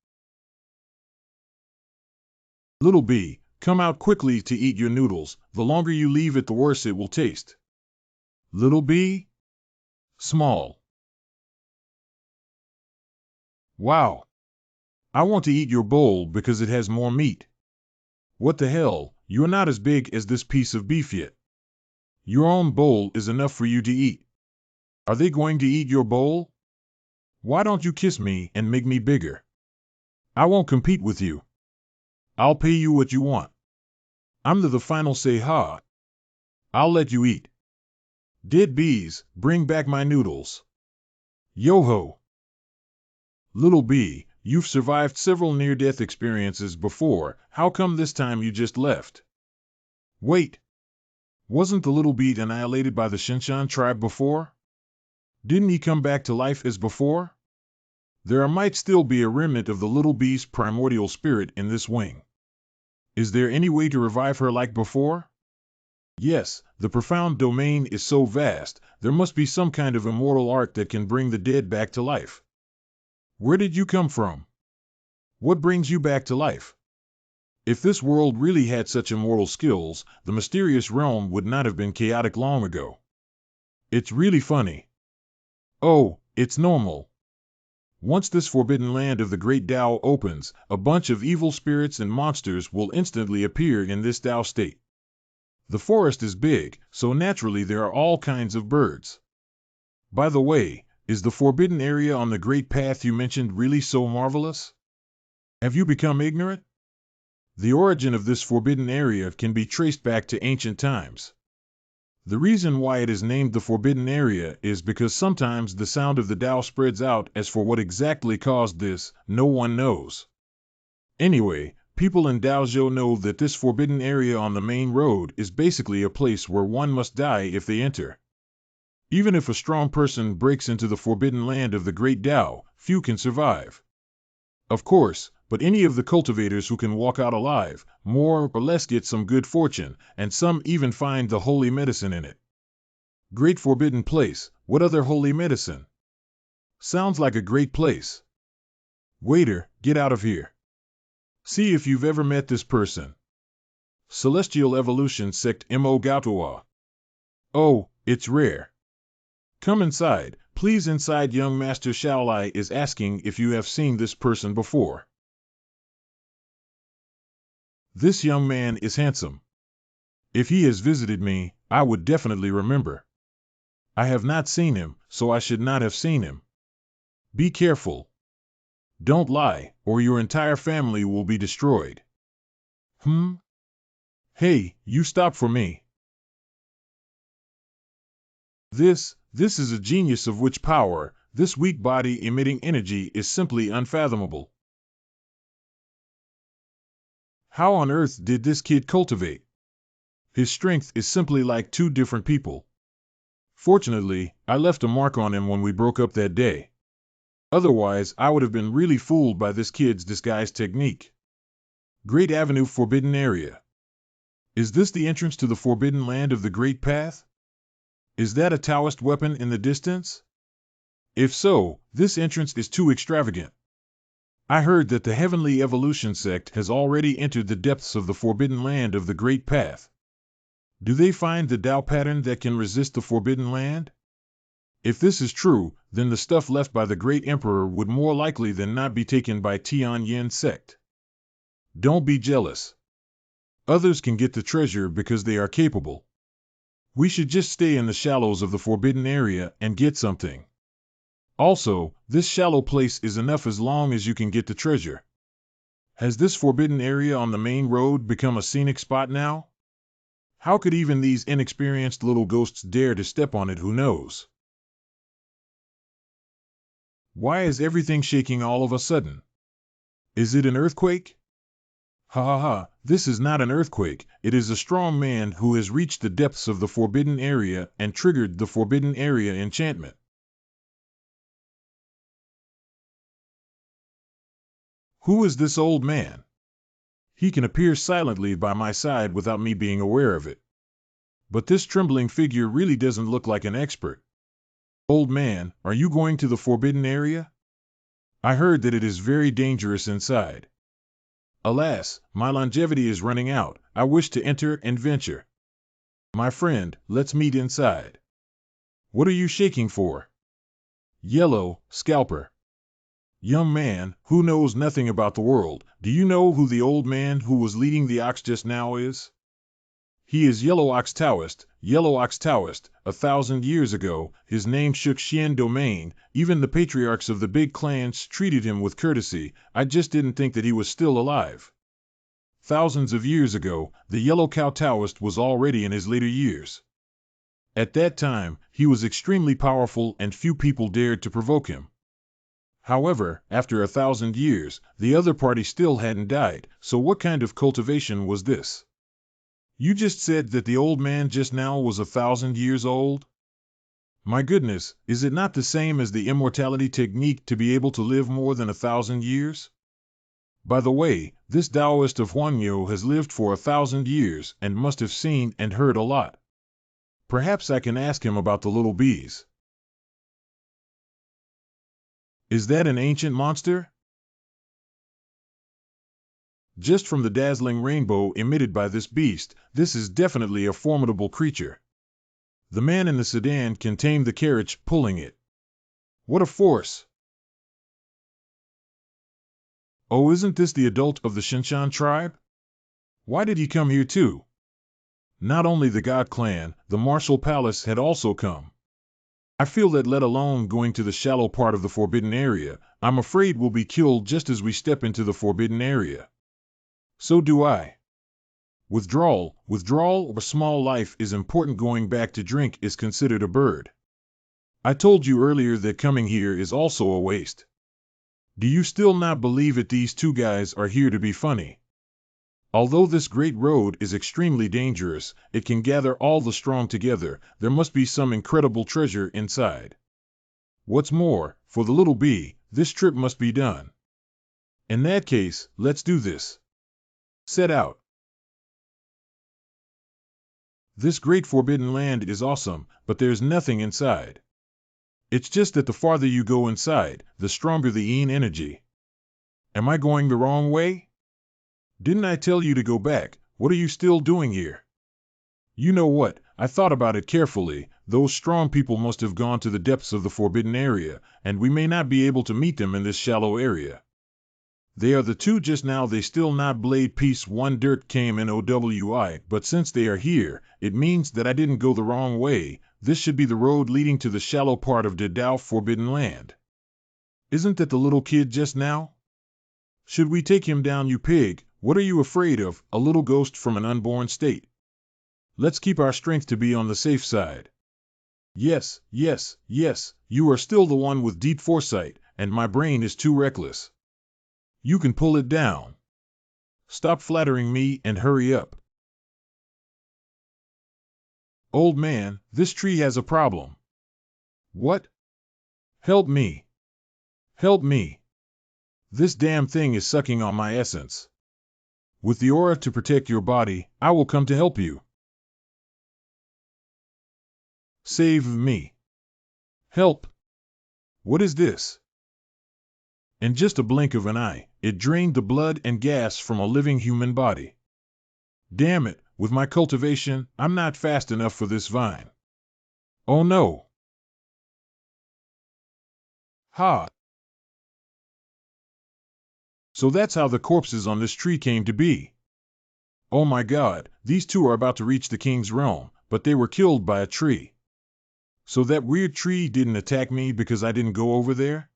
Little bee, come out quickly to eat your noodles, the longer you leave it the worse it will taste. Little bee? Small. Wow. I want to eat your bowl because it has more meat. What the hell, you're not as big as this piece of beef yet. Your own bowl is enough for you to eat. Are they going to eat your bowl? Why don't you kiss me and make me bigger? I won't compete with you. I'll pay you what you want. I'm the final say ha. I'll let you eat. Dead bees, bring back my noodles. Yo-ho! Little bee, you've survived several near-death experiences before, how come this time you just left? Wait! Wasn't the little bee annihilated by the Shinshan tribe before? Didn't he come back to life as before? There might still be a remnant of the little bee's primordial spirit in this wing. Is there any way to revive her like before? Yes, the profound domain is so vast, there must be some kind of immortal art that can bring the dead back to life. Where did you come from? What brings you back to life? If this world really had such immortal skills, the mysterious realm would not have been chaotic long ago. It's really funny. Oh, it's normal. Once this forbidden land of the great Tao opens, a bunch of evil spirits and monsters will instantly appear in this Tao state. The forest is big, so naturally there are all kinds of birds. By the way, is the forbidden area on the Great Path you mentioned really so marvelous? Have you become ignorant? The origin of this forbidden area can be traced back to ancient times. The reason why it is named the forbidden area is because sometimes the sound of the Tao spreads out. As for what exactly caused this, no one knows. Anyway, people in Daozhou know that this forbidden area on the main road is basically a place where one must die if they enter. Even if a strong person breaks into the forbidden land of the great Tao, few can survive. Of course, but any of the cultivators who can walk out alive, more or less get some good fortune, and some even find the holy medicine in it. Great forbidden place, what other holy medicine? Sounds like a great place. Waiter, get out of here. See if you've ever met this person. Celestial Evolution Sect Mo Gaotua. Oh, it's rare. Come inside, please. Inside, young Master Shaolai is asking if you have seen this person before. This young man is handsome. If he has visited me, I would definitely remember. I have not seen him, so I should not have seen him. Be careful. Don't lie, or your entire family will be destroyed. Hey, you stop for me. This is a genius of which power, this weak body emitting energy is simply unfathomable. How on earth did this kid cultivate? His strength is simply like two different people. Fortunately, I left a mark on him when we broke up that day. Otherwise, I would have been really fooled by this kid's disguise technique. Great Avenue Forbidden Area. Is this the entrance to the forbidden land of the Great Path? Is that a Taoist weapon in the distance? If so, this entrance is too extravagant. I heard that the Heavenly Evolution Sect has already entered the depths of the forbidden land of the Great Path. Do they find the Tao pattern that can resist the forbidden land? If this is true, then the stuff left by the Great Emperor would more likely than not be taken by Tianyin sect. Don't be jealous. Others can get the treasure because they are capable. We should just stay in the shallows of the forbidden area and get something. Also, this shallow place is enough as long as you can get the treasure. Has this forbidden area on the main road become a scenic spot now? How could even these inexperienced little ghosts dare to step on it? Who knows? Why is everything shaking all of a sudden? Is it an earthquake? Ha ha ha, this is not an earthquake, it is a strong man who has reached the depths of the forbidden area and triggered the forbidden area enchantment. Who is this old man? He can appear silently by my side without me being aware of it. But this trembling figure really doesn't look like an expert. Old man, are you going to the forbidden area? I heard that it is very dangerous inside. Alas, my longevity is running out. I wish to enter and venture. My friend, let's meet inside. What are you shaking for? Yellow, scalper. Young man, who knows nothing about the world, do you know who the old man who was leading the ox just now is? He is Yellow Ox Taoist, 1,000 years ago, his name shook Xian Domain, even the patriarchs of the big clans treated him with courtesy, I just didn't think that he was still alive. thousands of years ago, the Yellow Cow Taoist was already in his later years. At that time, he was extremely powerful and few people dared to provoke him. However, after 1,000 years, the other party still hadn't died, so what kind of cultivation was this? You just said that the old man just now was 1,000 years old? My goodness, is it not the same as the immortality technique to be able to live more than 1,000 years? By the way, this Taoist of Huanyo has lived for 1,000 years and must have seen and heard a lot. Perhaps I can ask him about the little bees. Is that an ancient monster? Just from the dazzling rainbow emitted by this beast, this is definitely a formidable creature. The man in the sedan can tame the carriage pulling it. What a force! Oh, isn't this the adult of the Shinshan tribe? Why did he come here too? Not only the God clan, the martial palace had also come. I feel that let alone going to the shallow part of the forbidden area, I'm afraid we'll be killed just as we step into the forbidden area. So do I. Withdrawal or small life is important. Going back to drink is considered a bird. I told you earlier that coming here is also a waste. Do you still not believe it? These two guys are here to be funny. Although this great road is extremely dangerous, it can gather all the strong together. There must be some incredible treasure inside. What's more, for the little bee, this trip must be done. In that case, let's do this. Set out. This great forbidden land is awesome, but there's nothing inside. It's just that the farther you go inside, the stronger the yin energy. Am I going the wrong way? Didn't I tell you to go back? What are you still doing here? You know what, I thought about it carefully. Those strong people must have gone to the depths of the forbidden area, and we may not be able to meet them in this shallow area. They are the two just now. They still not blade piece one dirt came in OWI, but since they are here, it means that I didn't go the wrong way. This should be the road leading to the shallow part of the Dao Forbidden Land. Isn't that the little kid just now? Should we take him down, you pig? What are you afraid of, a little ghost from an unborn state? Let's keep our strength to be on the safe side. Yes, you are still the one with deep foresight, and my brain is too reckless. You can pull it down. Stop flattering me and hurry up. Old man, this tree has a problem. What? Help me. Help me. This damn thing is sucking on my essence. With the aura to protect your body, I will come to help you. Save me. Help. What is this? In just a blink of an eye, it drained the blood and gas from a living human body. Damn it, with my cultivation, I'm not fast enough for this vine. Oh no. Ha. So that's how the corpses on this tree came to be. Oh my God, these two are about to reach the king's realm, but they were killed by a tree. So that weird tree didn't attack me because I didn't go over there?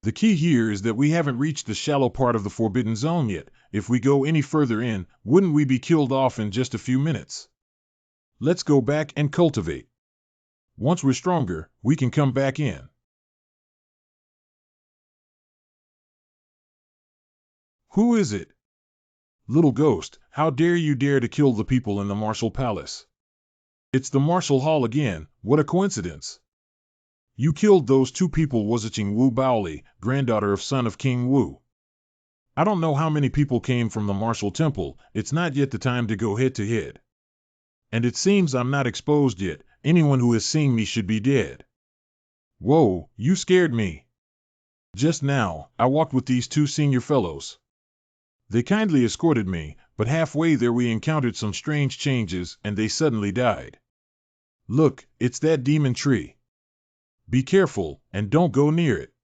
The key here is that we haven't reached the shallow part of the forbidden zone yet. If we go any further in, wouldn't we be killed off in just a few minutes? Let's go back and cultivate. Once we're stronger, we can come back in. Who is it? Little ghost, how dare you dare to kill the people in the martial palace? It's the martial hall again, what a coincidence. You killed those two people. Was it Wu Baoli, granddaughter of son of King Wu? I don't know how many people came from the martial temple. It's not yet the time to go head to head. And it seems I'm not exposed yet. Anyone who has seen me should be dead. Whoa, you scared me. Just now, I walked with these two senior fellows. They kindly escorted me, but halfway there we encountered some strange changes and they suddenly died. Look, it's that demon tree. Be careful, and don't go near it.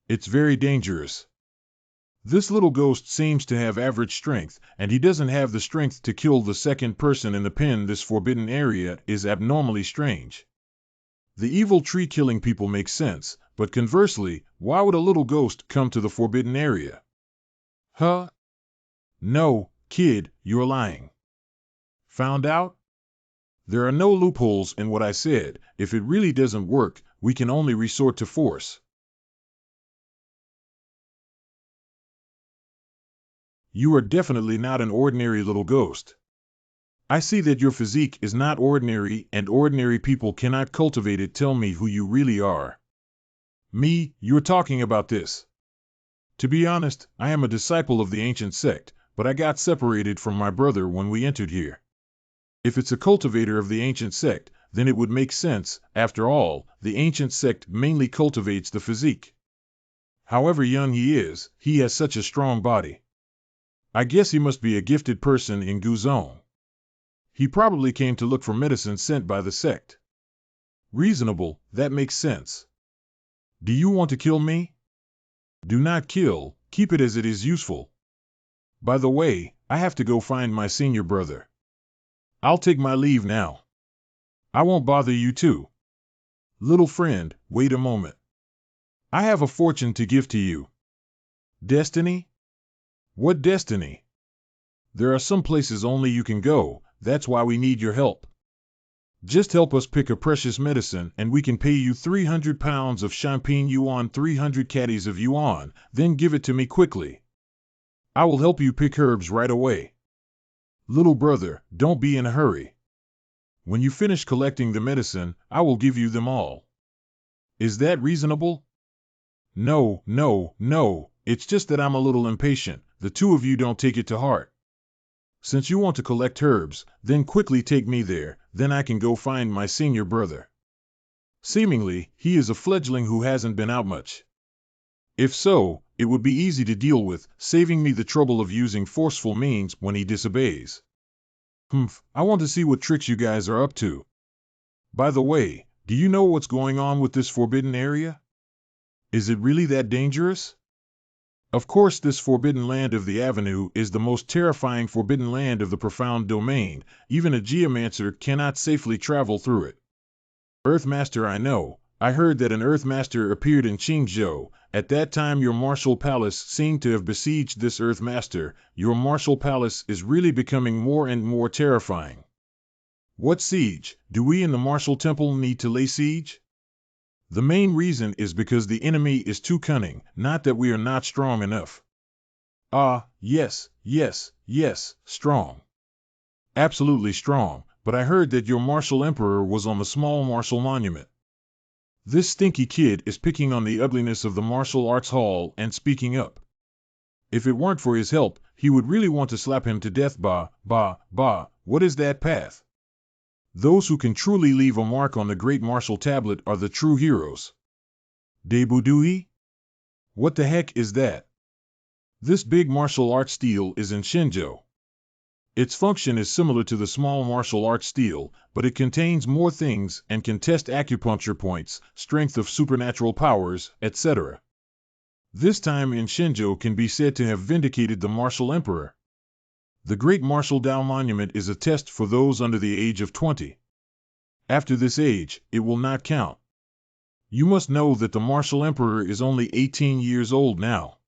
It's very dangerous. This little ghost seems to have average strength, and he doesn't have the strength to kill the second person in the pen. This forbidden area is abnormally strange. The evil tree killing people makes sense, but conversely, why would a little ghost come to the forbidden area? Huh? No, Kid, you're lying. Found out? There are no loopholes in what I said. If it really doesn't work, we can only resort to force. You are definitely not an ordinary little ghost. I see that your physique is not ordinary, and ordinary people cannot cultivate it. Tell me who you really are. Me, you're talking about this. To be honest, I am a disciple of the ancient sect, but I got separated from my brother when we entered here. If it's a cultivator of the ancient sect, then it would make sense. After all, the ancient sect mainly cultivates the physique. However young he is, he has such a strong body. I guess he must be a gifted person in Guzon. He probably came to look for medicine sent by the sect. Reasonable, that makes sense. Do you want to kill me? Do not kill, keep it as it is useful. By the way, I have to go find my senior brother. I'll take my leave now. I won't bother you too. Little friend, wait a moment. I have a fortune to give to you. Destiny? What destiny? There are some places only you can go, that's why we need your help. Just help us pick a precious medicine and we can pay you 300 pounds of champagne yuan, 300 caddies of yuan, then give it to me quickly. I will help you pick herbs right away. Little brother, don't be in a hurry. When you finish collecting the medicine, I will give you them all. Is that reasonable? No, no, no, it's just that I'm a little impatient. The two of you don't take it to heart. Since you want to collect herbs, then quickly take me there, then I can go find my senior brother. Seemingly, he is a fledgling who hasn't been out much. If so, it would be easy to deal with, saving me the trouble of using forceful means when he disobeys. I want to see what tricks you guys are up to. By the way, do you know what's going on with this forbidden area? Is it really that dangerous? Of course, this forbidden land of the Avenue is the most terrifying forbidden land of the profound domain. Even a geomancer cannot safely travel through it. Earthmaster, I know. I heard that an Earthmaster appeared in Qingzhou. At that time your martial palace seemed to have besieged this Earthmaster. Your martial palace is really becoming more and more terrifying. What siege? Do we in the martial temple need to lay siege? The main reason is because the enemy is too cunning, not that we are not strong enough. Yes, strong. Absolutely strong, but I heard that your martial emperor was on the small martial monument. This stinky kid is picking on the ugliness of the martial arts hall and speaking up. If it weren't for his help, he would really want to slap him to death. What is that path? Those who can truly leave a mark on the great martial tablet are the true heroes. Debudui? What the heck is that? This big martial arts stele is in Shenzhou. Its function is similar to the small martial arts stele, but it contains more things and can test acupuncture points, strength of supernatural powers, etc. This time in Shenzhou can be said to have vindicated the martial emperor. The Great Martial Dao Monument is a test for those under the age of 20. After this age, it will not count. You must know that the martial emperor is only 18 years old now.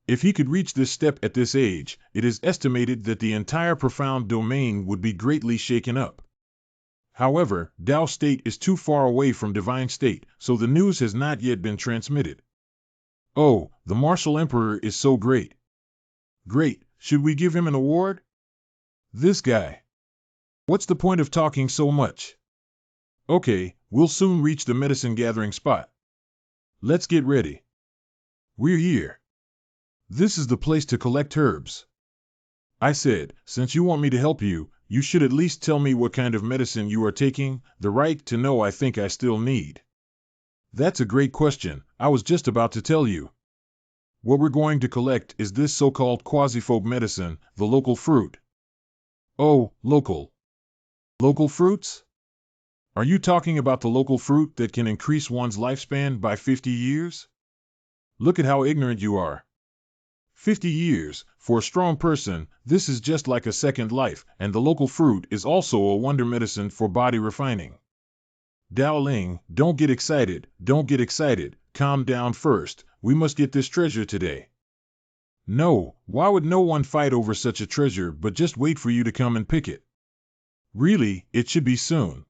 If he could reach this step at this age, it is estimated that the entire profound domain would be greatly shaken up. However, Dao state is too far away from divine state, so the news has not yet been transmitted. Oh, the martial emperor is so great. Great. Should we give him an award? This guy. What's the point of talking so much? Okay, we'll soon reach the medicine gathering spot. Let's get ready. We're here. This is the place to collect herbs. I said, since you want me to help you, you should at least tell me what kind of medicine you are taking. The right to know I think I still need. That's a great question. I was just about to tell you. What we're going to collect is this so-called quasi-folk medicine, the local fruit. Oh, local. Local fruits? Are you talking about the local fruit that can increase one's lifespan by 50 years? Look at how ignorant you are. 50 years, for a strong person, this is just like a second life, and the local fruit is also a wonder medicine for body refining. Dao Ling, don't get excited, calm down first, we must get this treasure today. No, why would no one fight over such a treasure but just wait for you to come and pick it? Really, it should be soon.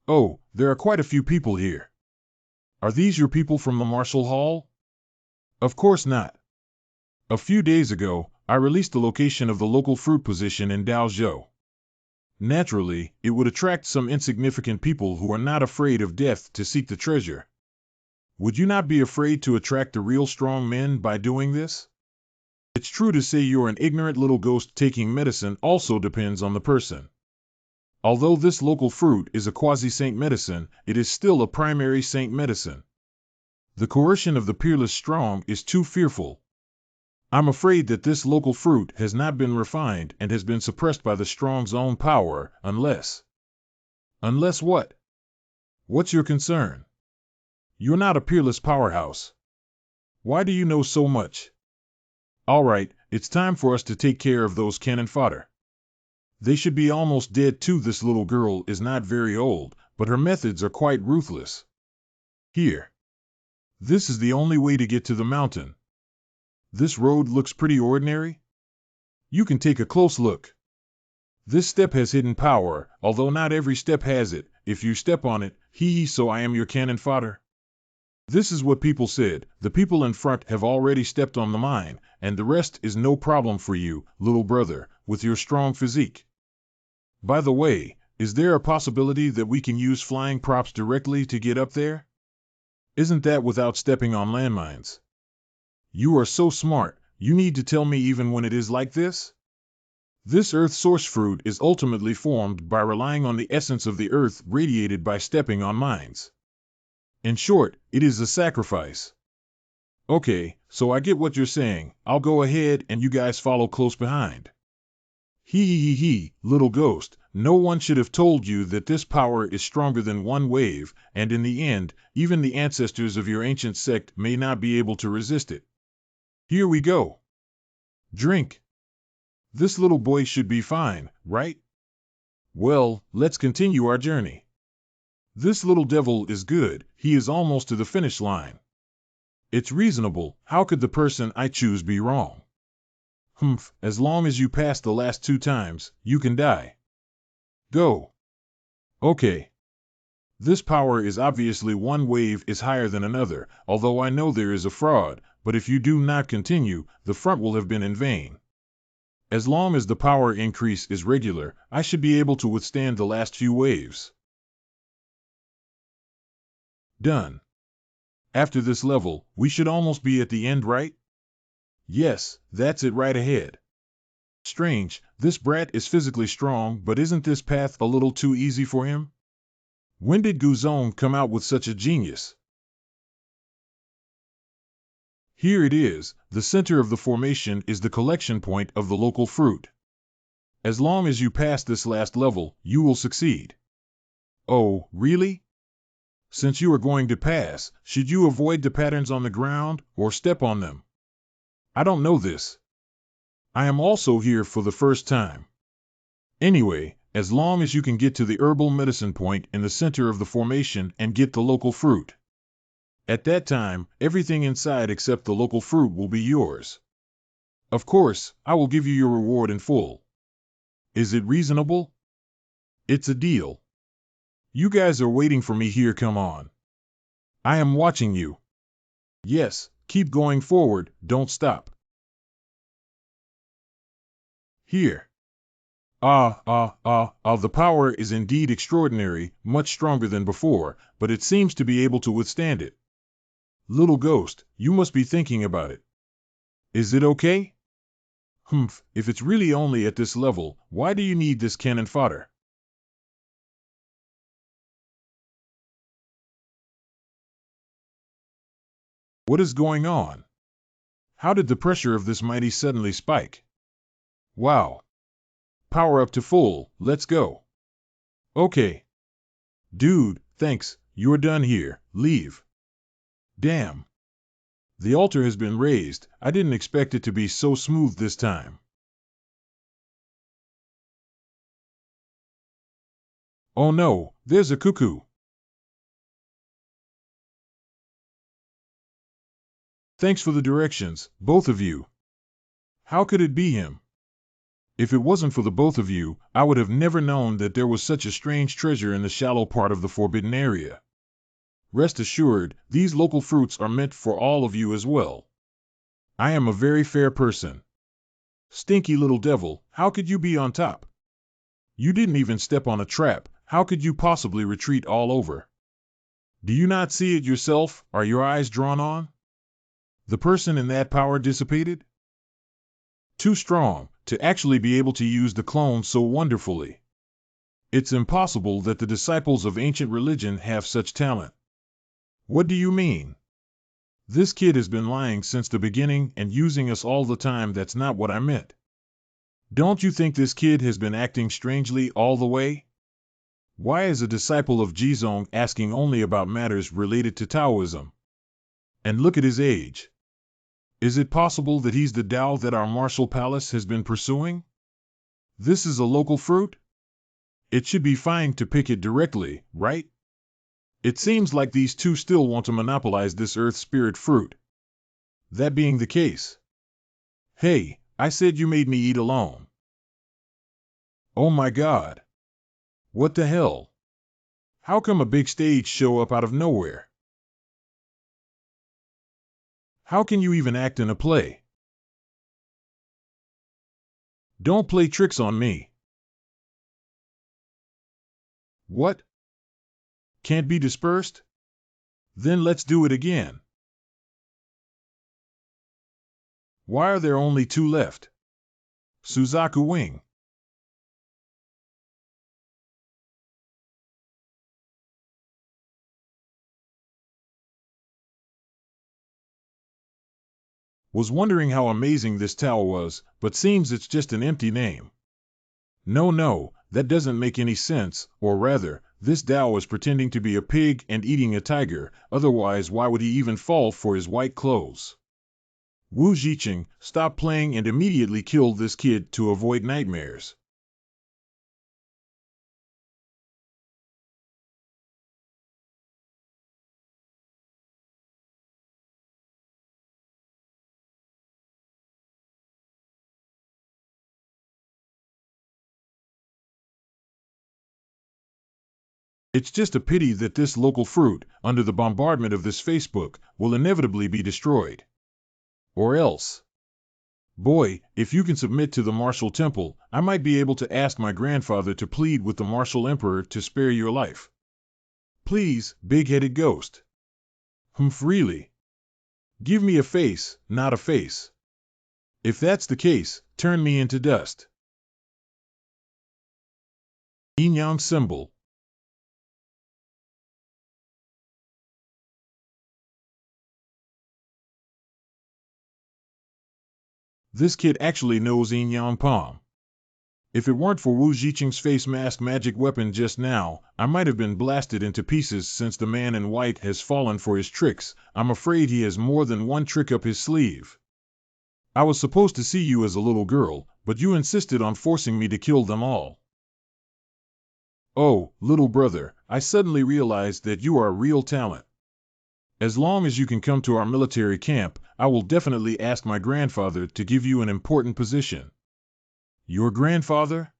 Oh, there are quite a few people here. Are these your people from the Marshall Hall? Of course not. A few days ago, I released the location of the local fruit position in Daozhou. Naturally, it would attract some insignificant people who are not afraid of death to seek the treasure. Would you not be afraid to attract the real strong men by doing this? It's true to say you're an ignorant little ghost taking medicine also depends on the person. Although this local fruit is a quasi-saint medicine, it is still a primary saint medicine. The coercion of the peerless strong is too fearful. I'm afraid that this local fruit has not been refined and has been suppressed by the strong's own power, unless... Unless what? What's your concern? You're not a peerless powerhouse. Why do you know so much? All right, it's time for us to take care of those cannon fodder. They should be almost dead too. This little girl is not very old, but her methods are quite ruthless. Here. This is the only way to get to the mountain. This road looks pretty ordinary. You can take a close look. This step has hidden power, although not every step has it. If you step on it, so I am your cannon fodder. This is what people said. The people in front have already stepped on the mine, and the rest is no problem for you, little brother, with your strong physique. By the way, is there a possibility that we can use flying props directly to get up there? Isn't that without stepping on landmines? You are so smart, you need to tell me even when it is like this? This earth source fruit is ultimately formed by relying on the essence of the earth radiated by stepping on mines. In short, it is a sacrifice. Okay, so I get what you're saying. I'll go ahead and you guys follow close behind. Little ghost, no one should have told you that this power is stronger than one wave, and in the end, even the ancestors of your ancient sect may not be able to resist it. Here we go. Drink. This little boy should be fine, right? Well, let's continue our journey. This little devil is good, he is almost to the finish line. It's reasonable, how could the person I choose be wrong? As long as you pass the last 2 times, you can die. Go. Okay. This power is obviously one wave is higher than another, although I know there is a fraud, but if you do not continue, the front will have been in vain. As long as the power increase is regular, I should be able to withstand the last few waves. Done. After this level, we should almost be at the end, right? Yes, that's it right ahead. Strange, this brat is physically strong, but isn't this path a little too easy for him? When did Guzon come out with such a genius? Here it is, the center of the formation is the collection point of the local fruit. As long as you pass this last level, you will succeed. Oh, really? Since you are going to pass, should you avoid the patterns on the ground, or step on them? I don't know this. I am also here for the first time. Anyway, as long as you can get to the herbal medicine point in the center of the formation and get the local fruit. At that time, everything inside except the local fruit will be yours. Of course, I will give you your reward in full. Is it reasonable? It's a deal. You guys are waiting for me here, come on. I am watching you. Yes, keep going forward, don't stop. Here. The power is indeed extraordinary, much stronger than before, but it seems to be able to withstand it. Little ghost, you must be thinking about it. Is it okay? If it's really only at this level, why do you need this cannon fodder? What is going on? How did the pressure of this mighty suddenly spike? Wow. Power up to full, let's go. Okay. Dude, thanks, you're done here, leave. Damn. The altar has been raised, I didn't expect it to be so smooth this time. Oh no, there's a cuckoo. Thanks for the directions, both of you. How could it be him? If it wasn't for the both of you, I would have never known that there was such a strange treasure in the shallow part of the forbidden area. Rest assured, these local fruits are meant for all of you as well. I am a very fair person. Stinky little devil, how could you be on top? You didn't even step on a trap, how could you possibly retreat all over? Do you not see it yourself? Are your eyes drawn on? The person in that power dissipated? Too strong to actually be able to use the clone so wonderfully. It's impossible that the disciples of ancient religion have such talent. What do you mean? This kid has been lying since the beginning and using us all the time. That's not what I meant. Don't you think this kid has been acting strangely all the way? Why is a disciple of Jizong asking only about matters related to Taoism? And look at his age. Is it possible that he's the Tao that our martial palace has been pursuing? This is a local fruit? It should be fine to pick it directly, right? It seems like these two still want to monopolize this earth spirit fruit. That being the case. Hey, I said you made me eat alone. Oh my God. What the hell? How come a big stage show up out of nowhere? How can you even act in a play? Don't play tricks on me. What? Can't be dispersed? Then let's do it again. Why are there only two left? Suzaku Wing. Was wondering how amazing this Tao was, but seems it's just an empty name. No, that doesn't make any sense, or rather, this Tao is pretending to be a pig and eating a tiger, otherwise why would he even fall for his white clothes? Wu Ziqing, stop playing and immediately kill this kid to avoid nightmares. It's just a pity that this local fruit, under the bombardment of this Facebook, will inevitably be destroyed. Or else. Boy, if you can submit to the martial temple, I might be able to ask my grandfather to plead with the martial emperor to spare your life. Please, big-headed ghost. Really? Give me a face, not a face. If that's the case, turn me into dust. Yin Yang symbol. This kid actually knows Yin Yang Palm. If it weren't for Wu Ziqing's face mask magic weapon just now, I might have been blasted into pieces. Since the man in white has fallen for his tricks, I'm afraid he has more than one trick up his sleeve. I was supposed to see you as a little girl, but you insisted on forcing me to kill them all. Oh, little brother, I suddenly realized that you are a real talent. As long as you can come to our military camp, I will definitely ask my grandfather to give you an important position. Your grandfather?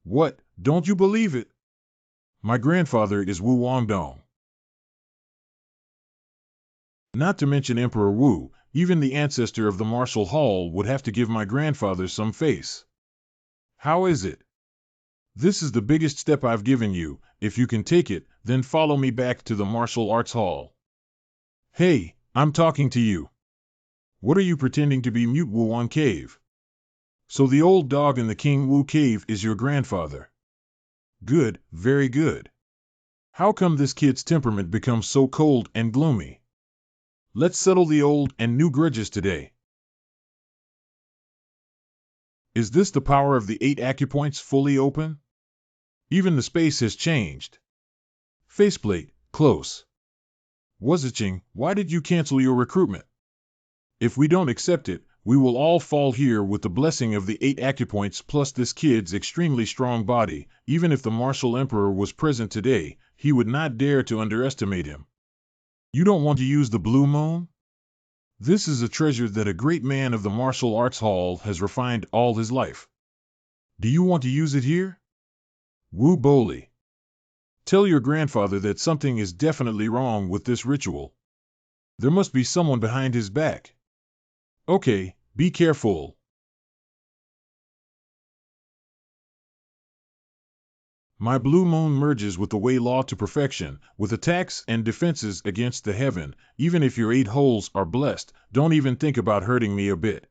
What, don't you believe it? My grandfather is Wu Wangdong. Not to mention Emperor Wu, even the ancestor of the martial hall would have to give my grandfather some face. How is it? This is the biggest step I've given you. If you can take it, then follow me back to the martial arts hall. Hey, I'm talking to you. What are you pretending to be, Mute Wuan Cave? So the old dog in the King Wu Cave is your grandfather. Good, very good. How come this kid's temperament becomes so cold and gloomy? Let's settle the old and new grudges today. Is this the power of the 8 acupoints fully open? Even the space has changed. Faceplate, close. Wuziqing, why did you cancel your recruitment? If we don't accept it, we will all fall here with the blessing of the 8 acupoints plus this kid's extremely strong body. Even if the martial emperor was present today, he would not dare to underestimate him. You don't want to use the blue moon? This is a treasure that a great man of the martial arts hall has refined all his life. Do you want to use it here? Wu Boli. Tell your grandfather that something is definitely wrong with this ritual. There must be someone behind his back. Okay, be careful. My blue moon merges with the Wei law to perfection, with attacks and defenses against the heaven. Even if your 8 holes are blessed, don't even think about hurting me a bit.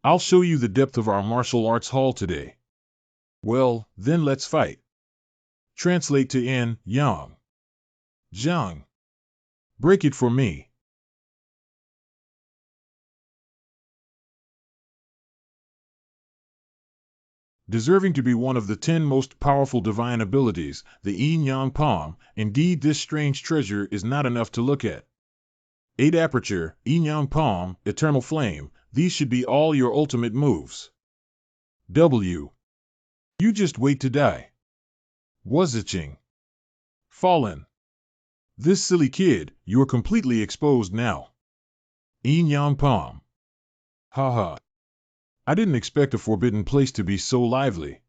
I'll show you the depth of our martial arts hall today. Well, then let's fight. Translate to Yin, Yang. Zhang. Break it for me. Deserving to be one of the 10 most powerful divine abilities, the yin-yang palm, indeed this strange treasure is not enough to look at. 8 aperture, yin-yang palm, eternal flame, these should be all your ultimate moves. W. You just wait to die. Waziching. Fallen. This silly kid, you are completely exposed now. Yin-yang palm. Haha. I didn't expect a forbidden place to be so lively.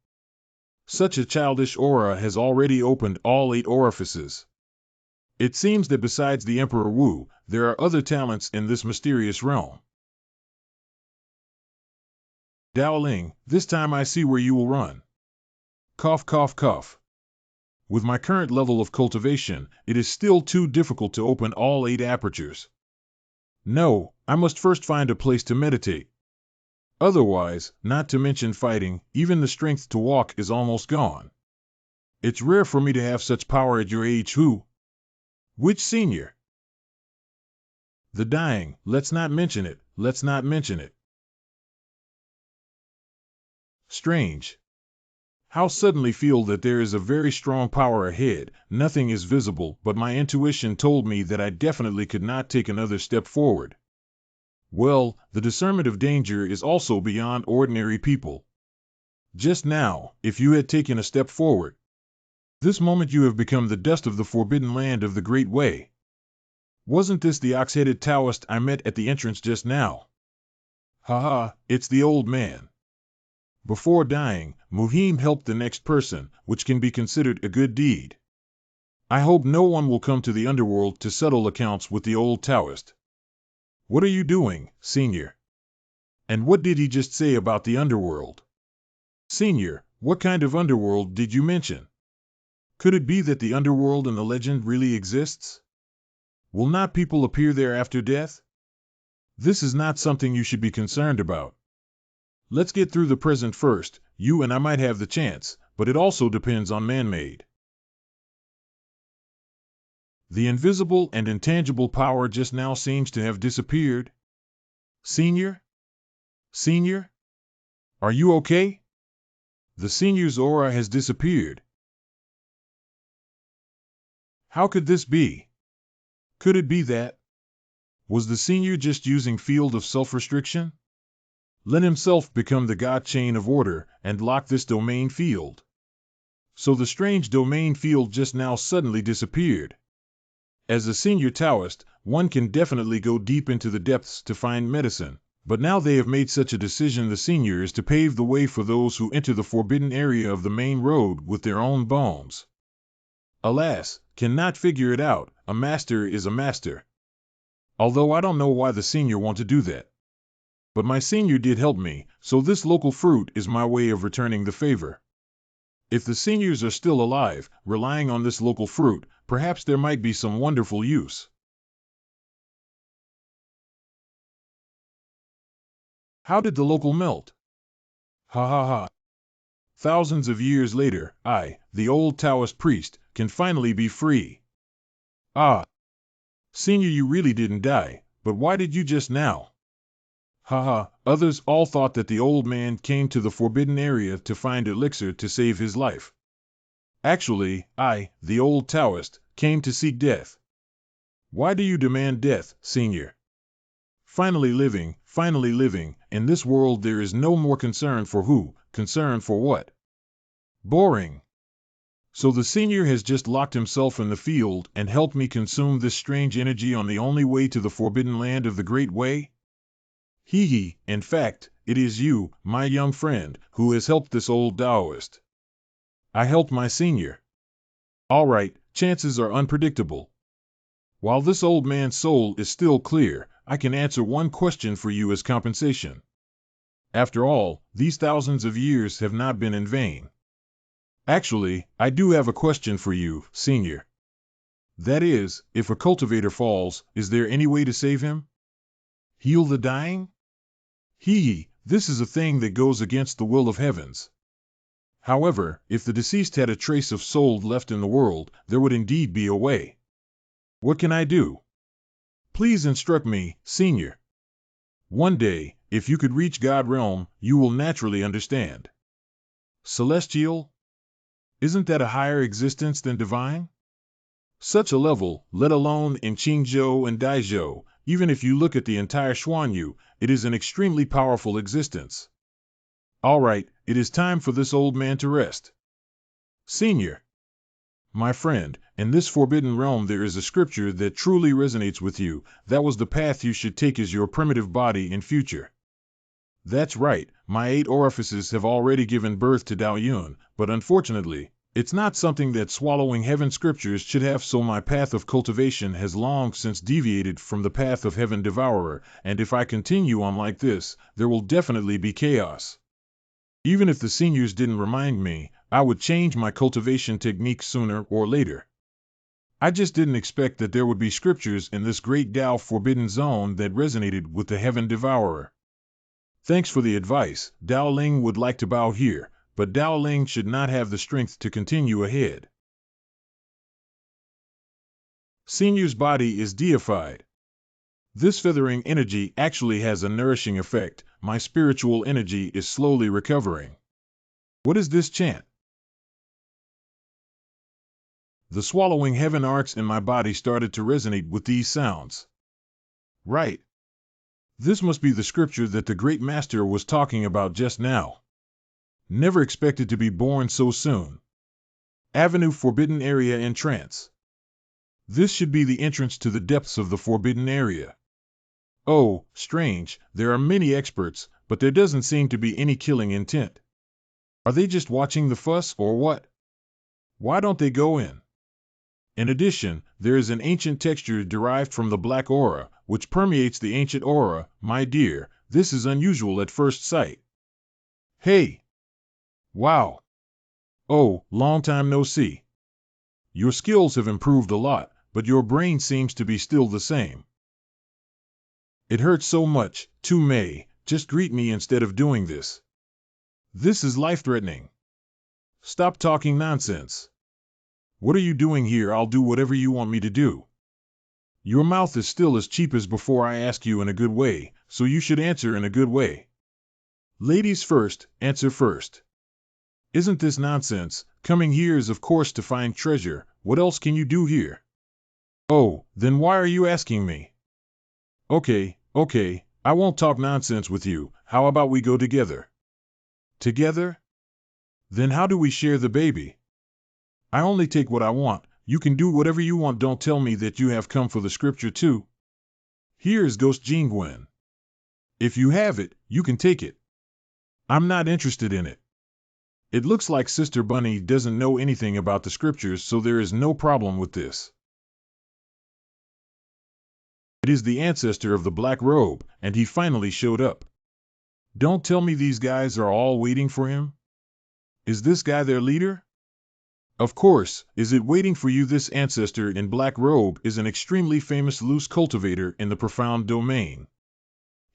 Such a childish aura has already opened all 8 orifices. It seems that besides the Emperor Wu, there are other talents in this mysterious realm. Daoling, this time I see where you will run. Cough, cough, cough. With my current level of cultivation, it is still too difficult to open all 8 apertures. No, I must first find a place to meditate. Otherwise, not to mention fighting, even the strength to walk is almost gone. It's rare for me to have such power at your age. Who? Which senior? The dying, let's not mention it, let's not mention it. Strange. How suddenly feel that there is a very strong power ahead, nothing is visible, but my intuition told me that I definitely could not take another step forward. Well, the discernment of danger is also beyond ordinary people. Just now, if you had taken a step forward, this moment you have become the dust of the forbidden land of the Great Way. Wasn't this the ox-headed Taoist I met at the entrance just now? Haha, it's the old man. Before dying, Muhim helped the next person, which can be considered a good deed. I hope no one will come to the underworld to settle accounts with the old Taoist. What are you doing, Senior? And what did he just say about the underworld? Senior, what kind of underworld did you mention? Could it be that the underworld in the legend really exists? Will not people appear there after death? This is not something you should be concerned about. Let's get through the present first. You and I might have the chance, but it also depends on man-made. The invisible and intangible power just now seems to have disappeared. Senior? Senior? Are you okay? The senior's aura has disappeared. How could this be? Could it be that? Was the senior just using field of self-restriction? Let himself become the God chain of order and lock this domain field. So the strange domain field just now suddenly disappeared. As a senior Taoist, one can definitely go deep into the depths to find medicine, but now they have made such a decision. The senior is to pave the way for those who enter the forbidden area of the main road with their own bones. Alas, cannot figure it out, a master is a master. Although I don't know why the senior want to do that. But my senior did help me, so this local fruit is my way of returning the favor. If the seniors are still alive, relying on this local fruit, perhaps there might be some wonderful use. How did the local melt? Ha ha ha. Thousands of years later, I, the old Taoist priest, can finally be free. Ah. Senior, you really didn't die, but why did you just now? Haha, others all thought that the old man came to the forbidden area to find elixir to save his life. Actually, I, the old Taoist, came to seek death. Why do you demand death, Senior? Finally living, in this world there is no more concern for who, concern for what. Boring. So the senior has just locked himself in the field and helped me consume this strange energy on the only way to the forbidden land of the Great Way? Hee hee, in fact, it is you, my young friend, who has helped this old Taoist. I helped my senior. All right, chances are unpredictable. While this old man's soul is still clear, I can answer one question for you as compensation. After all, these thousands of years have not been in vain. Actually, I do have a question for you, senior. That is, if a cultivator falls, is there any way to save him? Heal the dying? Hee, this is a thing that goes against the will of heavens. However, if the deceased had a trace of soul left in the world, there would indeed be a way. What can I do? Please instruct me, senior. One day, if you could reach God realm, you will naturally understand. Celestial? Isn't that a higher existence than divine? Such a level, let alone in Qingzhou and Daizhou, even if you look at the entire Xuanyu, it is an extremely powerful existence. All right, it is time for this old man to rest. Senior. My friend, in this forbidden realm there is a scripture that truly resonates with you. That was the path you should take as your primitive body in future. That's right, my 8 orifices have already given birth to Dao Yun, but unfortunately, it's not something that swallowing heaven scriptures should have, so my path of cultivation has long since deviated from the path of heaven devourer, and if I continue on like this, there will definitely be chaos. Even if the seniors didn't remind me, I would change my cultivation technique sooner or later. I just didn't expect that there would be scriptures in this great Tao forbidden zone that resonated with the heaven devourer. Thanks for the advice. Dao Ling would like to bow here, but Dao Ling should not have the strength to continue ahead. Senior's body is deified. This feathering energy actually has a nourishing effect. My spiritual energy is slowly recovering. What is this chant? The swallowing heaven arcs in my body started to resonate with these sounds. Right. This must be the scripture that the great master was talking about just now. Never expected to be born so soon. Avenue Forbidden Area in Trance. This should be the entrance to the depths of the forbidden area. Oh, strange, there are many experts, but there doesn't seem to be any killing intent. Are they just watching the fuss or what? Why don't they go in? In addition, there is an ancient texture derived from the black aura, which permeates the ancient aura. My dear, this is unusual at first sight. Hey! Wow! Oh, long time no see. Your skills have improved a lot, but your brain seems to be still the same. It hurts so much, Tu Mei, just greet me instead of doing this. This is life-threatening. Stop talking nonsense. What are you doing here? I'll do whatever you want me to do. Your mouth is still as cheap as before. I ask you in a good way, so you should answer in a good way. Ladies first, answer first. Isn't this nonsense? Coming here is of course to find treasure. What else can you do here? Oh, then why are you asking me? Okay, I won't talk nonsense with you. How about we go together? Together? Then how do we share the baby? I only take what I want. You can do whatever you want. Don't tell me that you have come for the scripture too. Here is Ghost Jingwen. If you have it, you can take it. I'm not interested in it. It looks like Sister Bunny doesn't know anything about the scriptures, so there is no problem with this. It is the ancestor of the black robe, and he finally showed up. Don't tell me these guys are all waiting for him? Is this guy their leader? Of course, is it waiting for you? This ancestor in black robe is an extremely famous loose cultivator in the profound domain.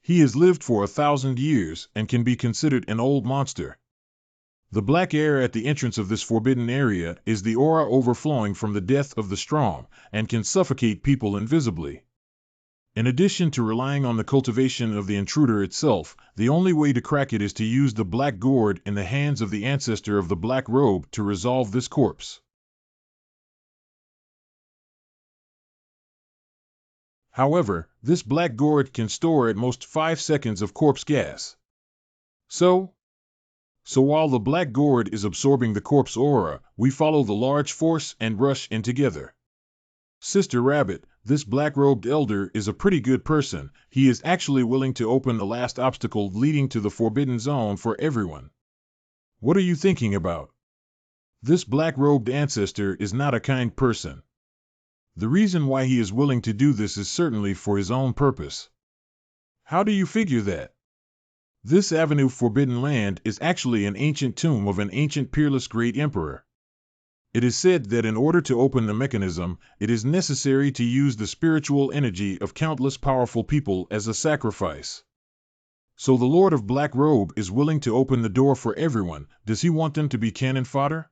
He has lived for 1,000 years and can be considered an old monster. The black air at the entrance of this forbidden area is the aura overflowing from the death of the strong and can suffocate people invisibly. In addition to relying on the cultivation of the intruder itself, the only way to crack it is to use the black gourd in the hands of the ancestor of the black robe to resolve this corpse. However, this black gourd can store at most 5 seconds of corpse gas. So So while the black gourd is absorbing the corpse aura, we follow the large force and rush in together. Sister Rabbit, this black-robed elder is a pretty good person. He is actually willing to open the last obstacle leading to the forbidden zone for everyone. What are you thinking about? This black-robed ancestor is not a kind person. The reason why he is willing to do this is certainly for his own purpose. How do you figure that? This Avenue Forbidden Land is actually an ancient tomb of an ancient peerless great emperor. It is said that in order to open the mechanism, it is necessary to use the spiritual energy of countless powerful people as a sacrifice. So the Lord of Black Robe is willing to open the door for everyone. Does he want them to be cannon fodder?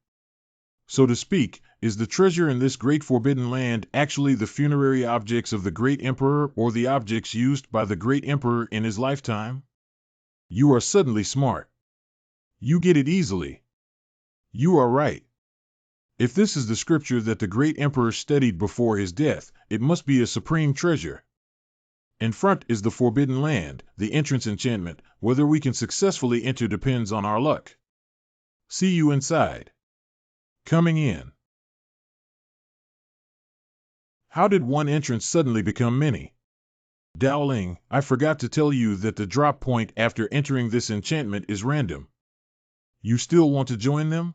So to speak, is the treasure in this great forbidden land actually the funerary objects of the great emperor or the objects used by the great emperor in his lifetime? You are suddenly smart. You get it easily. You are right. If this is the scripture that the great emperor studied before his death, it must be a supreme treasure. In front is the forbidden land, the entrance enchantment. Whether we can successfully enter depends on our luck. See you inside. Coming in. How did one entrance suddenly become many? Dowling, I forgot to tell you that the drop point after entering this enchantment is random. You still want to join them?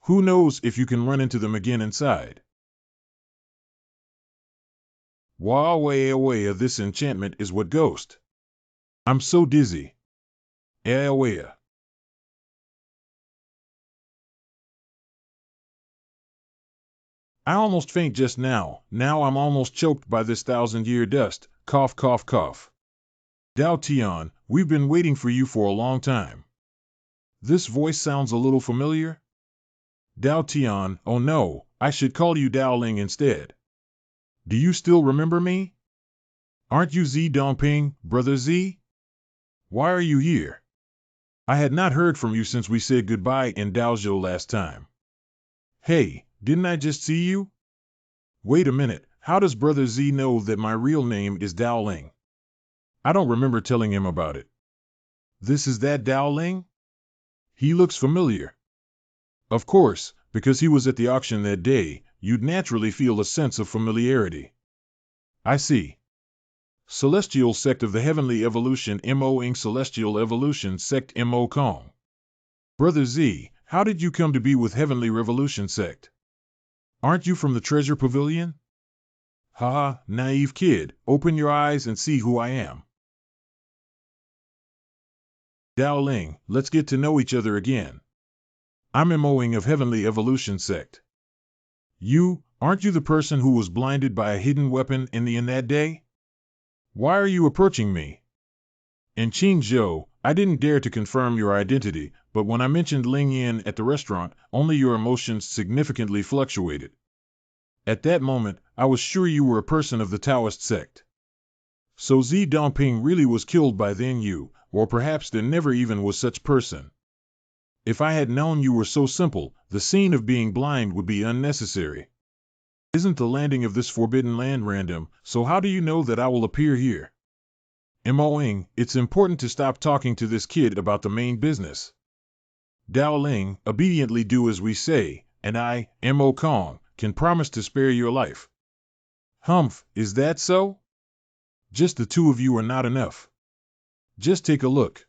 Who knows if you can run into them again inside. Wah-wah-wah, this enchantment is what ghost. I'm so dizzy. Wah. I almost faint just now. Now I'm almost choked by this 1,000-year dust. Cough, cough, cough. Dao Tian, we've been waiting for you for a long time. This voice sounds a little familiar. Dao Tian, oh no, I should call you Dao Ling instead. Do you still remember me? Aren't you Zi Dongping, brother Z? Why are you here? I had not heard from you since we said goodbye in Daozhou last time. Hey, didn't I just see you? Wait a minute, how does brother Z know that my real name is Dao Ling? I don't remember telling him about it. This is that Dao Ling? He looks familiar. Of course, because he was at the auction that day, you'd naturally feel a sense of familiarity. I see. Celestial Sect of the Heavenly Evolution Mo-ing Celestial Evolution Sect Mo Kong. Brother Z, how did you come to be with Heavenly Revolution Sect? Aren't you from the Treasure Pavilion? Ha, naive kid, open your eyes and see who I am. Dao Ling, let's get to know each other again. I'm Mo-ing of Heavenly Evolution Sect. Aren't you the person who was blinded by a hidden weapon in that day? Why are you approaching me? In Qingzhou, I didn't dare to confirm your identity, but when I mentioned Ling Yin at the restaurant, only your emotions significantly fluctuated. At that moment, I was sure you were a person of the Taoist sect. So Zi Dongping really was killed by then you, or perhaps there never even was such person. If I had known you were so simple, the scene of being blind would be unnecessary. Isn't the landing of this forbidden land random, so how do you know that I will appear here? Mo-ing, it's important to stop talking to this kid about the main business. Dao Ling, obediently do as we say, and I, Mo Kong, can promise to spare your life. Humph, is that so? Just the two of you are not enough. Just take a look.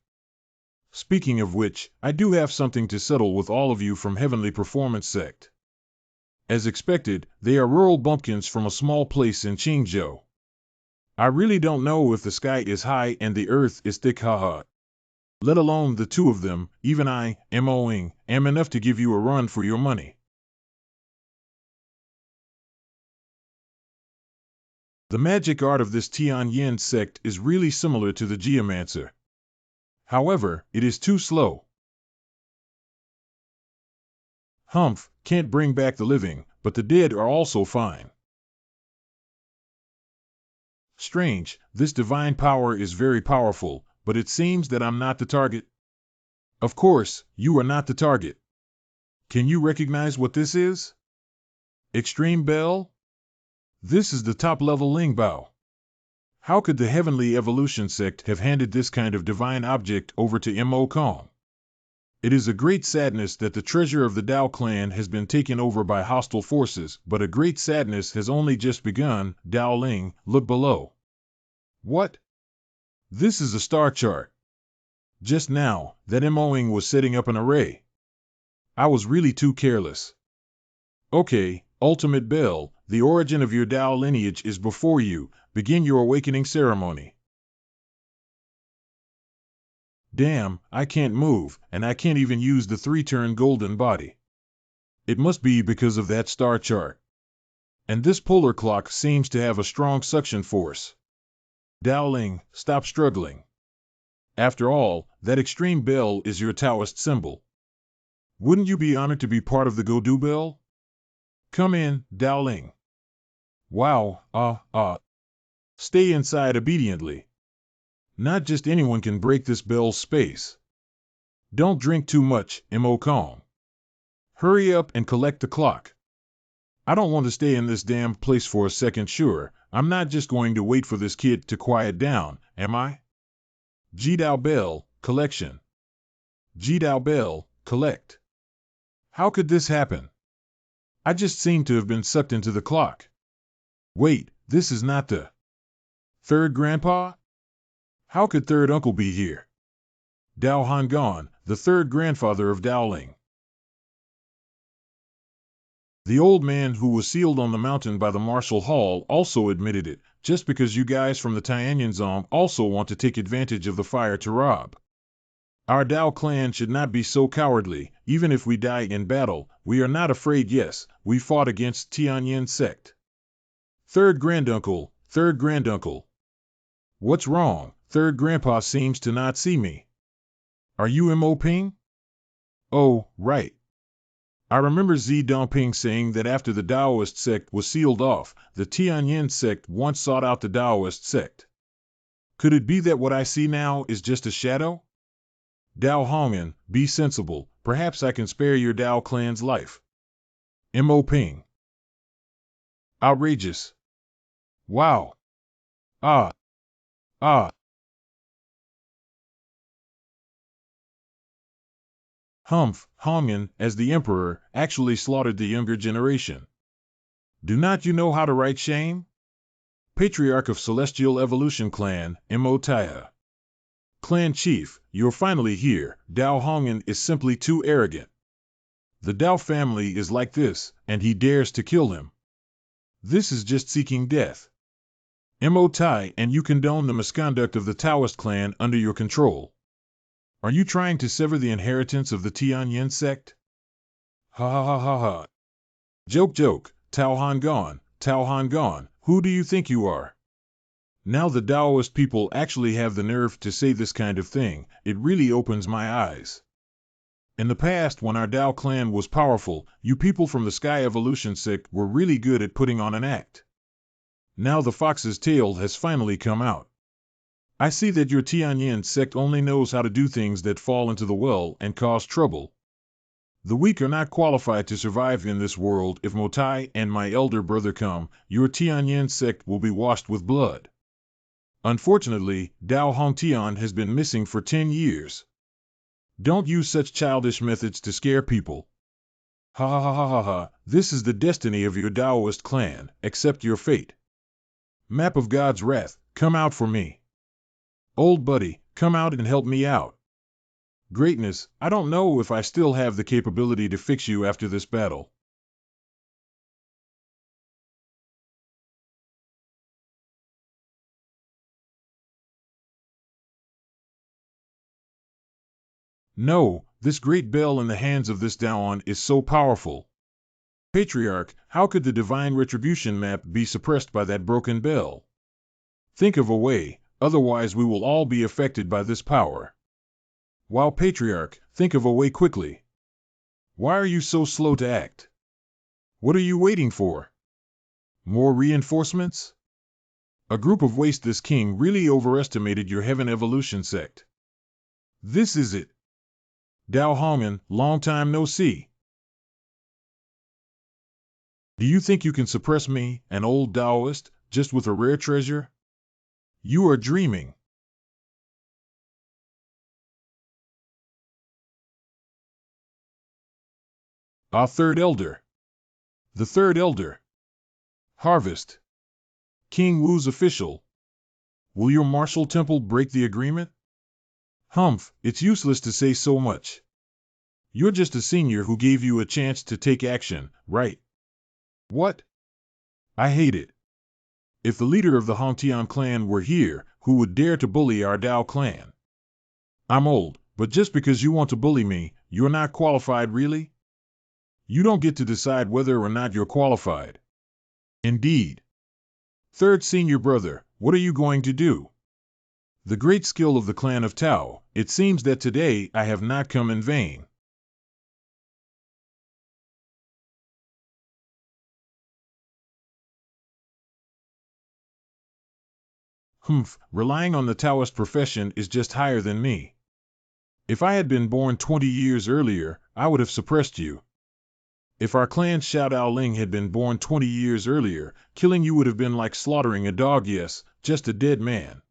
Speaking of which, I do have something to settle with all of you from Heavenly Performance Sect. As expected, they are rural bumpkins from a small place in Qingzhou. I really don't know if the sky is high and the earth is thick, haha. Let alone the two of them, even I, Mo-ing, am enough to give you a run for your money. The magic art of this Tianyin sect is really similar to the geomancer. However, it is too slow. Humph, can't bring back the living, but the dead are also fine. Strange, this divine power is very powerful, but it seems that I'm not the target. Of course, you are not the target. Can you recognize what this is? Extreme Bell? This is the top-level Ling Bao. How could the Heavenly Evolution Sect have handed this kind of divine object over to Mo Kong? It is a great sadness that the treasure of the Dao clan has been taken over by hostile forces, but a great sadness has only just begun. Dao Ling, look below. What? This is a star chart. Just now, that MOing was setting up an array. I was really too careless. Okay, Ultimate Bell, the origin of your Dao lineage is before you. Begin your awakening ceremony. Damn, I can't move, and I can't even use the 3-turn golden body. It must be because of that star chart. And this polar clock seems to have a strong suction force. Dao Ling, stop struggling. After all, that extreme bell is your Taoist symbol. Wouldn't you be honored to be part of the Godu Bell? Come in, Dao Ling. Wow, Stay inside obediently. Not just anyone can break this bell's space. Don't drink too much, Mo Kong. Hurry up and collect the clock. I don't want to stay in this damn place for a second, sure. I'm not just going to wait for this kid to quiet down, am I? Jidao Bell, collection. Jidao Bell, collect. How could this happen? I just seem to have been sucked into the clock. Wait, this is not the third grandpa? How could third uncle be here? Dao Hangon, the third grandfather of Dao Ling. The old man who was sealed on the mountain by the Marshall Hall also admitted it, just because you guys from the Tianyinzong also want to take advantage of the fire to rob. Our Dao clan should not be so cowardly. Even if we die in battle, we are not afraid. Yes, we fought against Tianyin sect. Third granduncle, third granduncle. What's wrong? Third grandpa seems to not see me. Are you Mo Ping? Oh, right. I remember Zi Dongping saying that after the Taoist sect was sealed off, the Tianyin sect once sought out the Taoist sect. Could it be that what I see now is just a shadow? Dao Hongan, be sensible. Perhaps I can spare your Dao clan's life. Mo Ping. Outrageous. Wow. Ah. Humph, Hongan, as the emperor, actually slaughtered the younger generation. Do not you know how to write shame? Patriarch of Celestial Evolution Clan, Mo Taiha. Clan Chief, you're finally here. Dao Hongan is simply too arrogant. The Dao family is like this, and he dares to kill him. This is just seeking death. Mo Tai, and you condone the misconduct of the Taoist clan under your control. Are you trying to sever the inheritance of the Tianyin sect? Ha ha ha ha ha. Joke, Tao Han gone, who do you think you are? Now the Taoist people actually have the nerve to say this kind of thing. It really opens my eyes. In the past, when our Dao clan was powerful, you people from the Sky Evolution sect were really good at putting on an act. Now the fox's tail has finally come out. I see that your Tianyin sect only knows how to do things that fall into the well and cause trouble. The weak are not qualified to survive in this world. If Motai and my elder brother come, your Tianyin sect will be washed with blood. Unfortunately, Dao Hongtian has been missing for 10 years. Don't use such childish methods to scare people. Ha ha ha ha ha ha, this is the destiny of your Daoist clan. Accept your fate. Map of God's wrath, come out for me. Old buddy, come out and help me out. Greatness, I don't know if I still have the capability to fix you after this battle. No, this great bell in the hands of this Daon is so powerful. Patriarch, how could the divine retribution map be suppressed by that broken bell? Think of a way, otherwise we will all be affected by this power. Wow, Patriarch, think of a way quickly. Why are you so slow to act? What are you waiting for? More reinforcements? A group of waste. This king really overestimated your Heaven Evolution sect. This is it. Dao Hongman, long time no see. Do you think you can suppress me, an old Taoist, just with a rare treasure? You are dreaming. Our third elder. The third elder. Harvest. King Wu's official. Will your martial temple break the agreement? Humph, it's useless to say so much. You're just a senior who gave you a chance to take action, right? What? I hate it. If the leader of the Hongtian clan were here, who would dare to bully our Dao clan? I'm old, but just because you want to bully me, you're not qualified really? You don't get to decide whether or not you're qualified. Indeed. Third senior brother, what are you going to do? The great skill of the clan of Tao, it seems that today I have not come in vain. Humph, relying on the Taoist profession is just higher than me. If I had been born 20 years earlier, I would have suppressed you. If our clan's Xiao Ling had been born 20 years earlier, killing you would have been like slaughtering a dog, yes, just a dead man.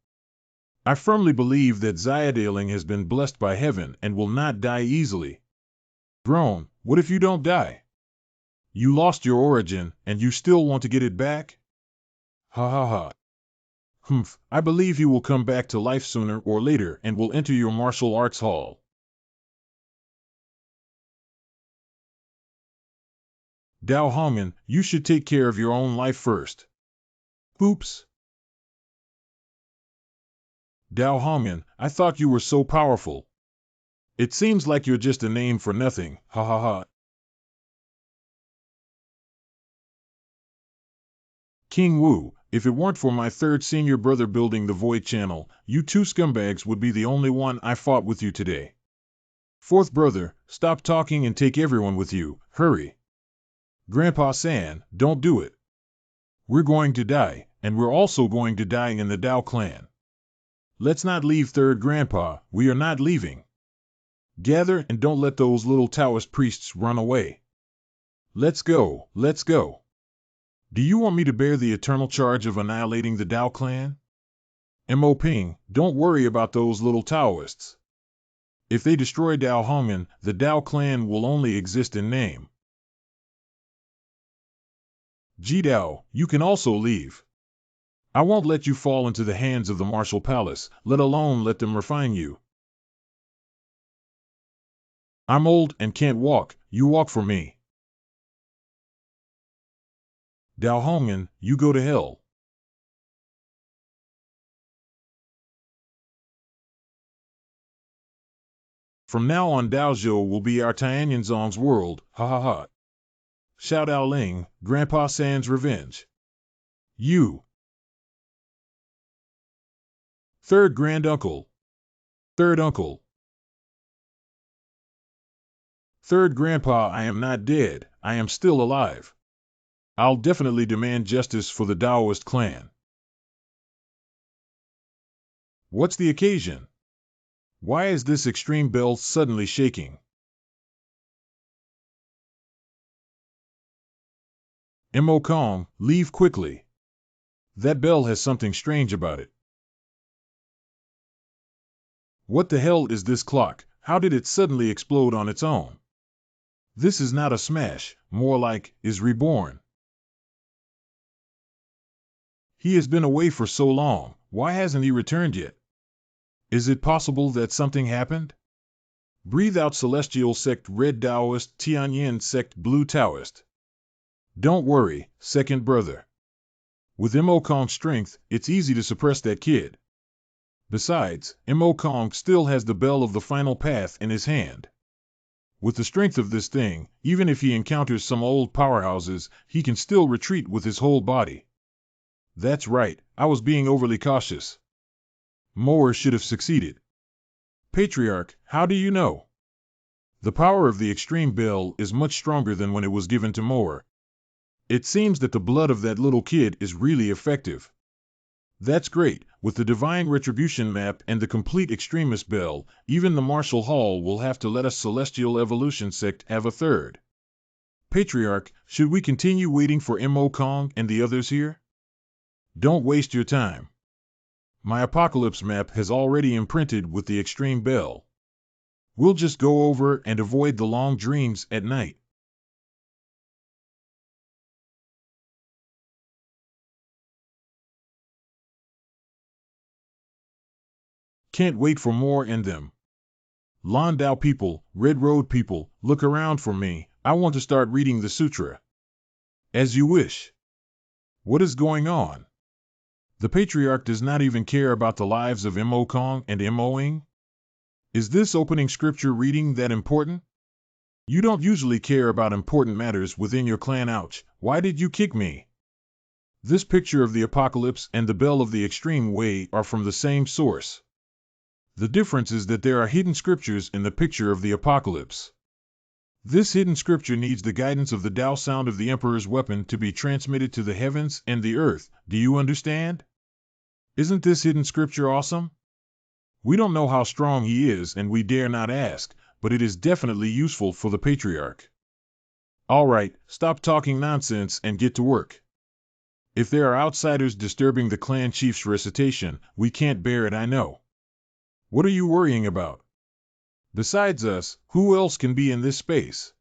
I firmly believe that Xiaodaling has been blessed by heaven and will not die easily. Drone, what if you don't die? You lost your origin, and you still want to get it back? Ha ha ha. Humph, I believe he will come back to life sooner or later and will enter your martial arts hall. Dao Hongman, you should take care of your own life first. Oops. Dao Hongman, I thought you were so powerful. It seems like you're just a name for nothing, ha ha ha. King Wu, if it weren't for my third senior brother building the Void Channel, you two scumbags would be the only one I fought with you today. Fourth brother, stop talking and take everyone with you, hurry. Grandpa San, don't do it. We're going to die, and we're also going to die in the Dao clan. Let's not leave third grandpa, we are not leaving. Gather and don't let those little Taoist priests run away. Let's go, let's go. Do you want me to bear the eternal charge of annihilating the Dao clan? Mo Ping, don't worry about those little Taoists. If they destroy Dao Hongman, the Dao clan will only exist in name. Ji Dao, you can also leave. I won't let you fall into the hands of the martial palace, let alone let them refine you. I'm old and can't walk, you walk for me. Dao Hongman, you go to hell. From now on Daozhou will be our Tianyinzong's world, ha ha ha. Xiao Ling, Grandpa San's revenge. You. Third granduncle. Third uncle. Third grandpa, I am not dead, I am still alive. I'll definitely demand justice for the Daoist clan. What's the occasion? Why is this extreme bell suddenly shaking? Mo Kong, leave quickly. That bell has something strange about it. What the hell is this clock? How did it suddenly explode on its own? This is not a smash, more like, is reborn. He has been away for so long, why hasn't he returned yet? Is it possible that something happened? Breathe out Celestial Sect Red Taoist, Tianyin Sect Blue Taoist. Don't worry, second brother. With Mo Kong's strength, it's easy to suppress that kid. Besides, Mo Kong still has the bell of the final path in his hand. With the strength of this thing, even if he encounters some old powerhouses, he can still retreat with his whole body. That's right, I was being overly cautious. Mower should have succeeded. Patriarch, how do you know? The power of the extreme bell is much stronger than when it was given to Mower. It seems that the blood of that little kid is really effective. That's great, with the Divine Retribution map and the complete Extremist bell, even the Martial Hall will have to let us Celestial Evolution Sect have a third. Patriarch, should we continue waiting for Mo Kong and the others here? Don't waste your time. My Apocalypse map has already imprinted with the Extreme Bell. We'll just go over and avoid the long dreams at night. Can't wait for more in them. Landau people, Red Road people, look around for me. I want to start reading the sutra. As you wish. What is going on? The patriarch does not even care about the lives of Mo Kong and Mo Ing? Is this opening scripture reading that important? You don't usually care about important matters within your clan. Ouch, why did you kick me? This picture of the apocalypse and the bell of the extreme way are from the same source. The difference is that there are hidden scriptures in the picture of the apocalypse. This hidden scripture needs the guidance of the Tao sound of the Emperor's weapon to be transmitted to the heavens and the earth. Do you understand? Isn't this hidden scripture awesome? We don't know how strong he is and we dare not ask, but it is definitely useful for the patriarch. All right, stop talking nonsense and get to work. If there are outsiders disturbing the clan chief's recitation, we can't bear it, I know. What are you worrying about? Besides us, who else can be in this space?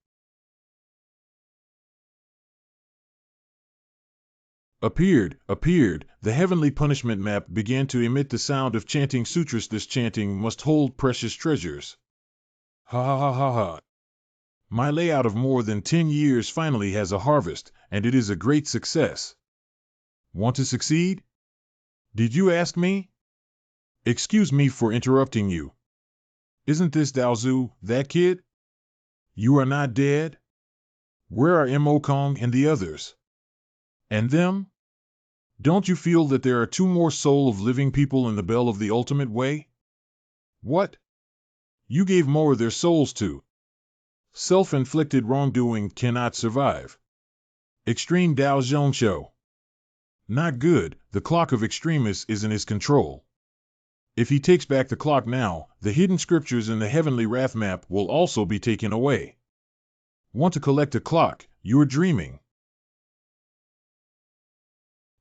Appeared, the heavenly punishment map began to emit the sound of chanting sutras. This chanting must hold precious treasures. Ha ha ha ha ha. My layout of more than 10 years finally has a harvest, and it is a great success. Want to succeed? Did you ask me? Excuse me for interrupting you. Isn't this Daozu, that kid? You are not dead? Where are Mo Kong and the others? And them? Don't you feel that there are two more soul of living people in the bell of the ultimate way? What? You gave more their souls to. Self-inflicted wrongdoing cannot survive. Extreme Dao Zhong Show. Not good, the clock of extremists is in his control. If he takes back the clock now, the hidden scriptures in the heavenly wrath map will also be taken away. Want to collect a clock? You're dreaming.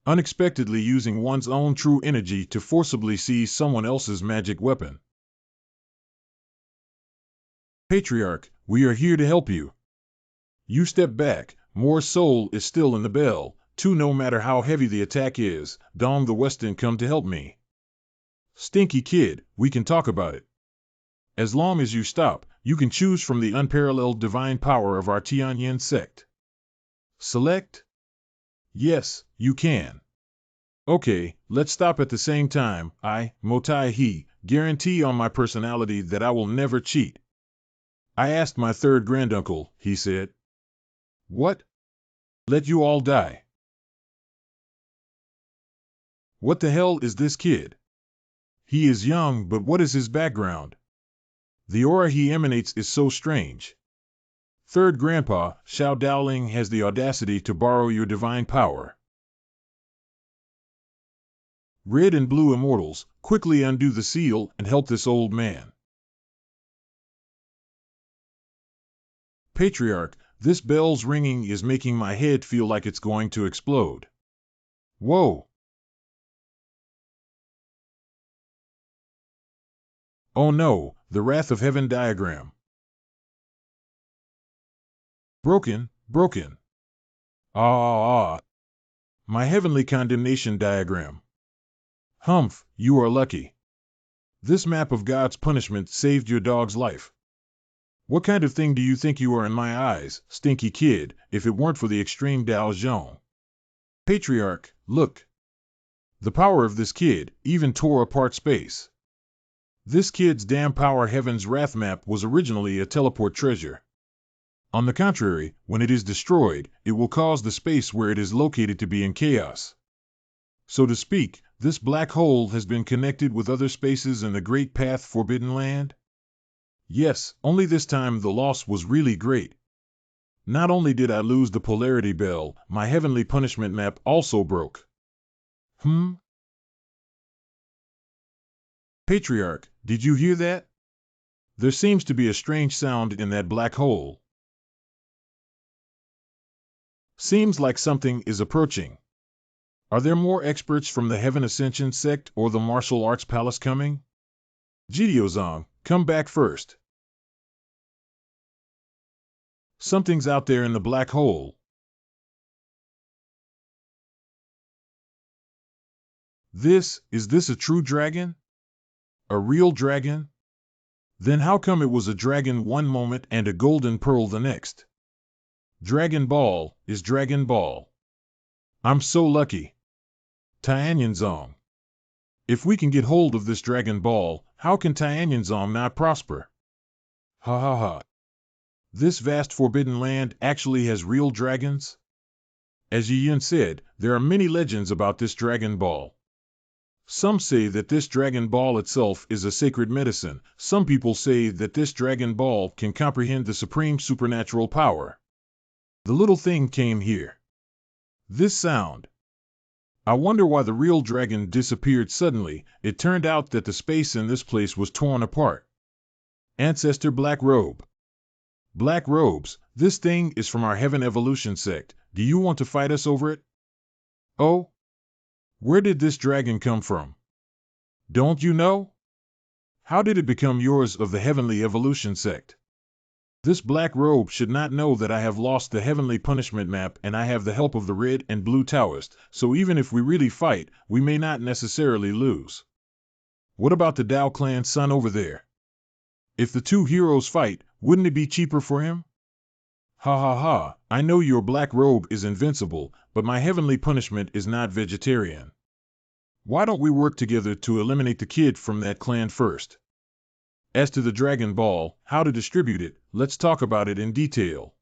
Unexpectedly using one's own true energy to forcibly seize someone else's magic weapon. Patriarch, we are here to help you. You step back, more soul is still in the bell, too. No matter how heavy the attack is, Dong the Weston come to help me. Stinky kid, we can talk about it. As long as you stop, you can choose from the unparalleled divine power of our Tianyin sect. Select? Yes, you can. Okay, let's stop at the same time. I, Motai He, guarantee on my personality that I will never cheat. I asked my third granduncle, he said. What? Let you all die. What the hell is this kid? He is young, but what is his background? The aura he emanates is so strange. Third grandpa, Xiao Daoling, has the audacity to borrow your divine power. Red and blue immortals, quickly undo the seal and help this old man. Patriarch, this bell's ringing is making my head feel like it's going to explode. Whoa! Oh no, the Wrath of Heaven diagram. Broken. Ah. My heavenly condemnation diagram. Humph, you are lucky. This map of God's punishment saved your dog's life. What kind of thing do you think you are in my eyes, stinky kid, if it weren't for the extreme Dao Zhong? Patriarch, look. The power of this kid even tore apart space. This kid's damn power heaven's wrath map was originally a teleport treasure. On the contrary, when it is destroyed, it will cause the space where it is located to be in chaos. So to speak, this black hole has been connected with other spaces in the Great Path Forbidden Land? Yes, only this time the loss was really great. Not only did I lose the polarity bell, my heavenly punishment map also broke. Patriarch, did you hear that? There seems to be a strange sound in that black hole. Seems like something is approaching. Are there more experts from the Heaven Ascension sect or the Martial Arts Palace coming? Jidiozong, come back first. Something's out there in the black hole. Is this a true dragon? A real dragon? Then how come it was a dragon one moment and a golden pearl the next? Dragon Ball is Dragon Ball. I'm so lucky. Tianyanzong. If we can get hold of this Dragon Ball, how can Tianyanzong not prosper? Ha ha ha. This vast forbidden land actually has real dragons? As Yi Yin said, there are many legends about this Dragon Ball. Some say that this Dragon Ball itself is a sacred medicine. Some people say that this Dragon Ball can comprehend the supreme supernatural power. The little thing came here. This sound. I wonder why the real dragon disappeared suddenly. It turned out that the space in this place was torn apart. Ancestor Black Robe. Black robes, this thing is from our Heaven Evolution sect. Do you want to fight us over it? Oh? Where did this dragon come from? Don't you know? How did it become yours of the Heavenly Evolution sect? This black robe should not know that I have lost the Heavenly Punishment map and I have the help of the Red and Blue Taoist, so even if we really fight, we may not necessarily lose. What about the Dao Clan son over there? If the two heroes fight, wouldn't it be cheaper for him? Ha ha ha, I know your black robe is invincible, but my Heavenly Punishment is not vegetarian. Why don't we work together to eliminate the kid from that clan first? As to the Dragon Ball, how to distribute it, let's talk about it in detail.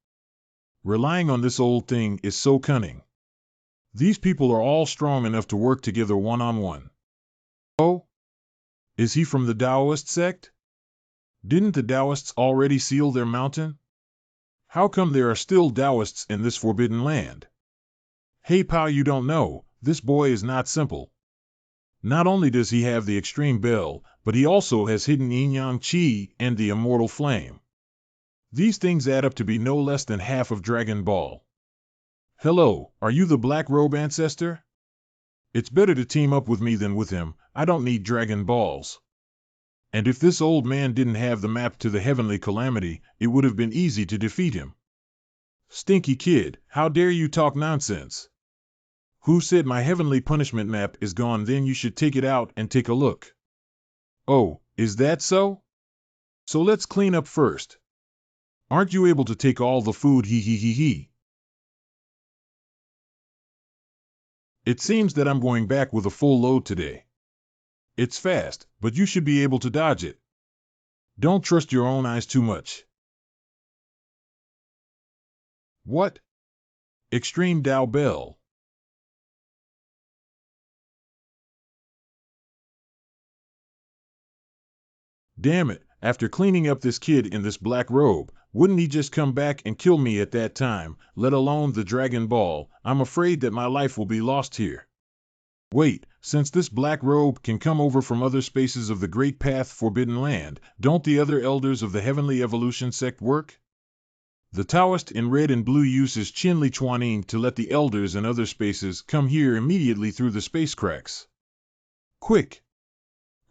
Relying on this old thing is so cunning. These people are all strong enough to work together one-on-one. Oh? Is he from the Taoist sect? Didn't the Taoists already seal their mountain? How come there are still Taoists in this forbidden land? Hey pal, you don't know, this boy is not simple. Not only does he have the extreme bell, but he also has hidden yin-yang chi and the immortal flame. These things add up to be no less than half of Dragon Ball. Hello, are you the Black Robe ancestor? It's better to team up with me than with him. I don't need Dragon Balls. And if this old man didn't have the map to the Heavenly Calamity, it would have been easy to defeat him. Stinky kid, how dare you talk nonsense? Who said my Heavenly Punishment map is gone? Then you should take it out and take a look. Oh, is that so? So let's clean up first. Aren't you able to take all the food? Hee hee hee hee. It seems that I'm going back with a full load today. It's fast, but you should be able to dodge it. Don't trust your own eyes too much. What? Extreme Dao Bell. Damn it, after cleaning up this kid in this black robe, wouldn't he just come back and kill me at that time, let alone the Dragon Ball? I'm afraid that my life will be lost here. Wait, since this black robe can come over from other spaces of the Great Path Forbidden Land, don't the other elders of the Heavenly Evolution sect work? The Taoist in red and blue uses Qin Li Chuanin to let the elders in other spaces come here immediately through the space cracks. Quick!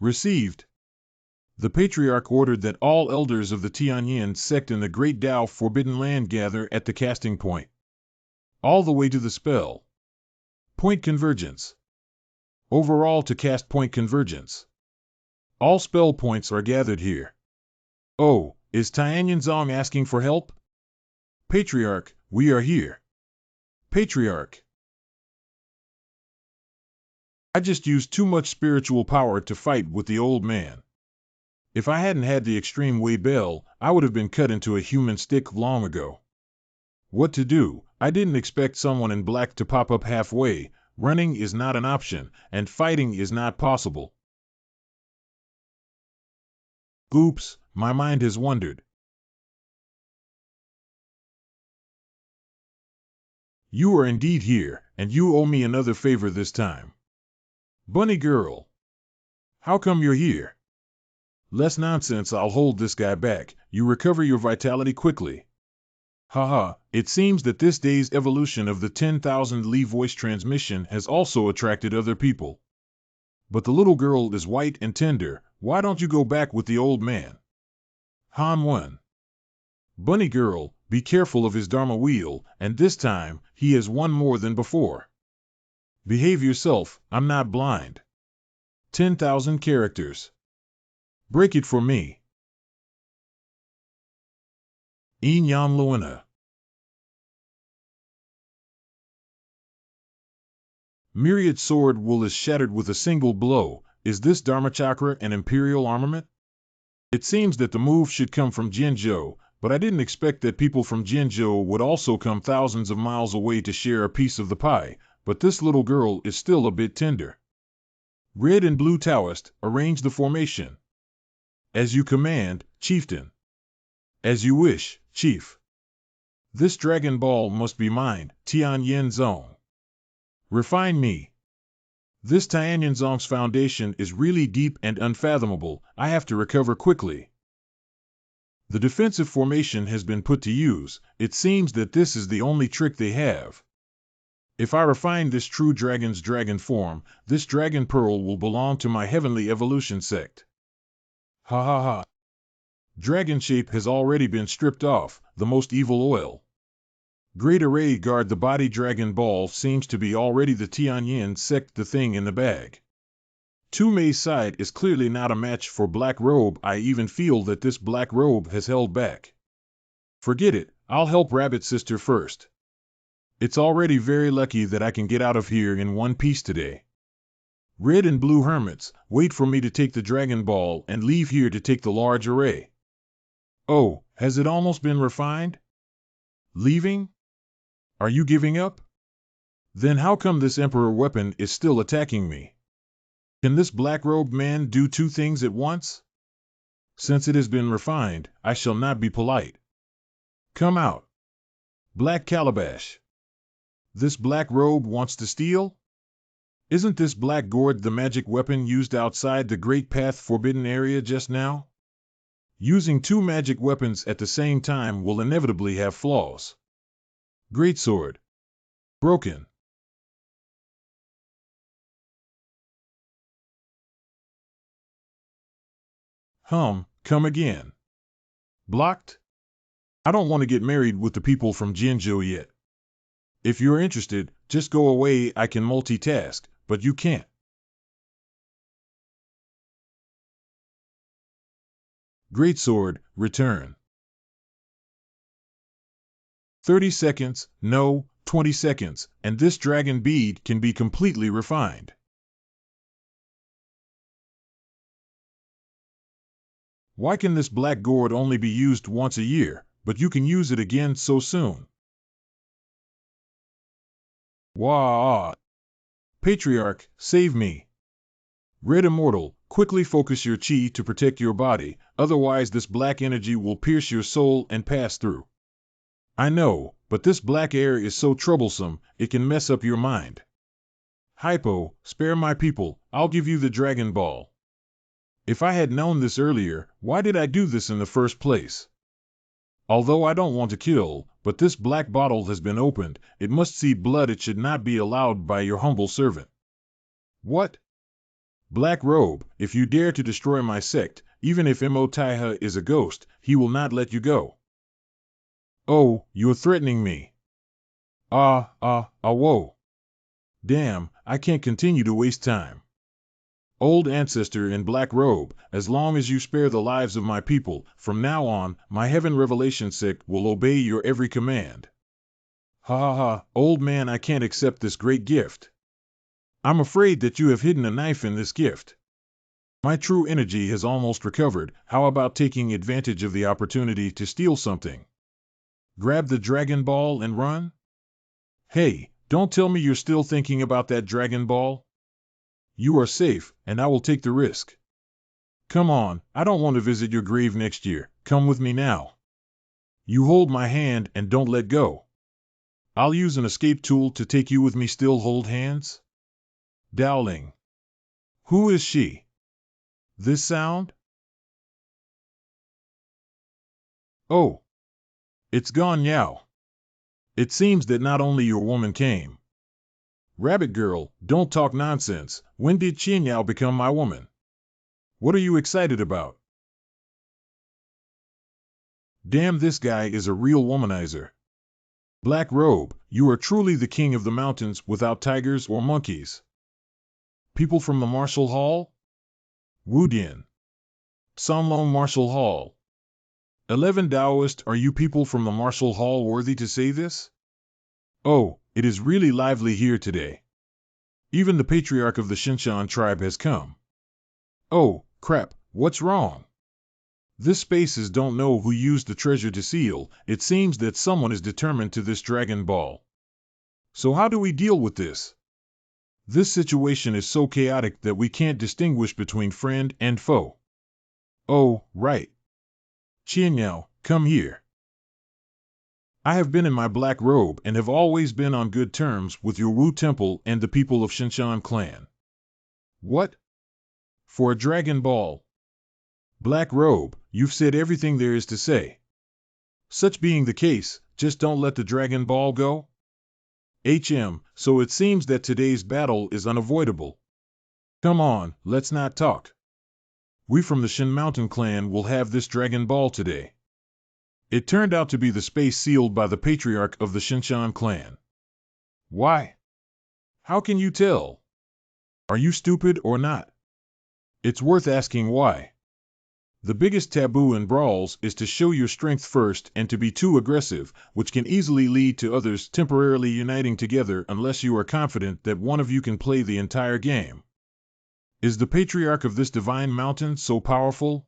Received. The Patriarch ordered that all elders of the Tianyin sect in the Great Tao Forbidden Land gather at the casting point. All the way to the spell. Point convergence. Overall to cast point convergence. All spell points are gathered here. Oh, is Tianyanzong asking for help? Patriarch, we are here. Patriarch. I just used too much spiritual power to fight with the old man. If I hadn't had the extreme Wei Bell, I would have been cut into a human stick long ago. What to do? I didn't expect someone in black to pop up halfway. Running is not an option, and fighting is not possible. Oops, my mind has wandered. You are indeed here, and you owe me another favor this time. Bunny girl. How come you're here? Less nonsense, I'll hold this guy back. You recover your vitality quickly. Haha, it seems that this day's evolution of the 10,000 Li voice transmission has also attracted other people. But the little girl is white and tender. Why don't you go back with the old man? Han 1. Bunny girl, be careful of his Dharma wheel, and this time, he has one more than before. Behave yourself, I'm not blind. 10,000 characters. Break it for me. Inyan Luina. Myriad sword wool is shattered with a single blow. Is this Dharmachakra an imperial armament? It seems that the move should come from Jinzhou, but I didn't expect that people from Jinzhou would also come thousands of miles away to share a piece of the pie, but this little girl is still a bit tender. Red and blue Taoist, arrange the formation. As you command, chieftain. As you wish, chief. This Dragon Ball must be mine, Tianyin Zong. Refine me. This Tianyin Zong's foundation is really deep and unfathomable. I have to recover quickly. The defensive formation has been put to use. It seems that this is the only trick they have. If I refine this true dragon's dragon form, this dragon pearl will belong to my heavenly evolution sect. Ha ha ha. Dragon shape has already been stripped off, the most evil oil. Great array guard the body. Dragon Ball seems to be already the Tianyin sect, the thing in the bag. Tu Mei's side is clearly not a match for Black Robe. I even feel that this Black Robe has held back. Forget it, I'll help Rabbit Sister first. It's already very lucky that I can get out of here in one piece today. Red and blue hermits, wait for me to take the Dragon Ball and leave here to take the large array. Oh, has it almost been refined? Leaving? Are you giving up? Then how come this Emperor weapon is still attacking me? Can this black-robed man do two things at once? Since it has been refined, I shall not be polite. Come out. Black Calabash. This black robe wants to steal? Isn't this black gourd the magic weapon used outside the Great Path Forbidden area just now? Using two magic weapons at the same time will inevitably have flaws. Great sword. Broken. Come again. Blocked? I don't want to get married with the people from Jinzhou yet. If you're interested, just go away. I can multitask, but you can't. Great sword, return. 30 seconds, no, 20 seconds, and this dragon bead can be completely refined. Why can this black gourd only be used once a year, but you can use it again so soon? Wah! Patriarch, save me. Red Immortal, quickly focus your chi to protect your body, otherwise this black energy will pierce your soul and pass through. I know, but this black air is so troublesome, it can mess up your mind. Hypo, spare my people, I'll give you the Dragon Ball. If I had known this earlier, why did I do this in the first place? Although I don't want to kill, but this black bottle has been opened, it must see blood. It should not be allowed by your humble servant. What? Black Robe, if you dare to destroy my sect, even if Mo Taiha is a ghost, he will not let you go. Oh, you're threatening me. Whoa. Damn, I can't continue to waste time. Old ancestor in black robe, as long as you spare the lives of my people, from now on, my heaven revelation sect will obey your every command. Ha, old man, I can't accept this great gift. I'm afraid that you have hidden a knife in this gift. My true energy has almost recovered. How about taking advantage of the opportunity to steal something? Grab the Dragon Ball and run? Hey, don't tell me you're still thinking about that Dragon Ball. You are safe, and I will take the risk. Come on, I don't want to visit your grave next year. Come with me now. You hold my hand and don't let go. I'll use an escape tool to take you with me. Still hold hands? Dowling. Who is she? This sound? Oh. It's gone now. It seems that not only your woman came. Rabbit girl, don't talk nonsense. When did Qinyao become my woman? What are you excited about? Damn, this guy is a real womanizer. Black Robe, you are truly the king of the mountains without tigers or monkeys. People from the Martial Hall? Wudian. Sunlong Martial Hall. 11 Taoist, are you people from the Martial Hall worthy to say this? Oh, it is really lively here today. Even the patriarch of the Shinshan tribe has come. Oh, crap, what's wrong? This spaces don't know who used the treasure to seal. It seems that someone is determined to this Dragon Ball. So how do we deal with this? This situation is so chaotic that we can't distinguish between friend and foe. Oh, right. Qianyao, come here. I have been in my black robe and have always been on good terms with your Wu Temple and the people of Shinshan clan. What? For a Dragon Ball? Black robe, you've said everything there is to say. Such being the case, just don't let the Dragon Ball go? So it seems that today's battle is unavoidable. Come on, let's not talk. We from the Shin Mountain clan will have this Dragon Ball today. It turned out to be the space sealed by the patriarch of the Shinshan clan. Why? How can you tell? Are you stupid or not? It's worth asking why. The biggest taboo in brawls is to show your strength first and to be too aggressive, which can easily lead to others temporarily uniting together unless you are confident that one of you can play the entire game. Is the patriarch of this divine mountain so powerful?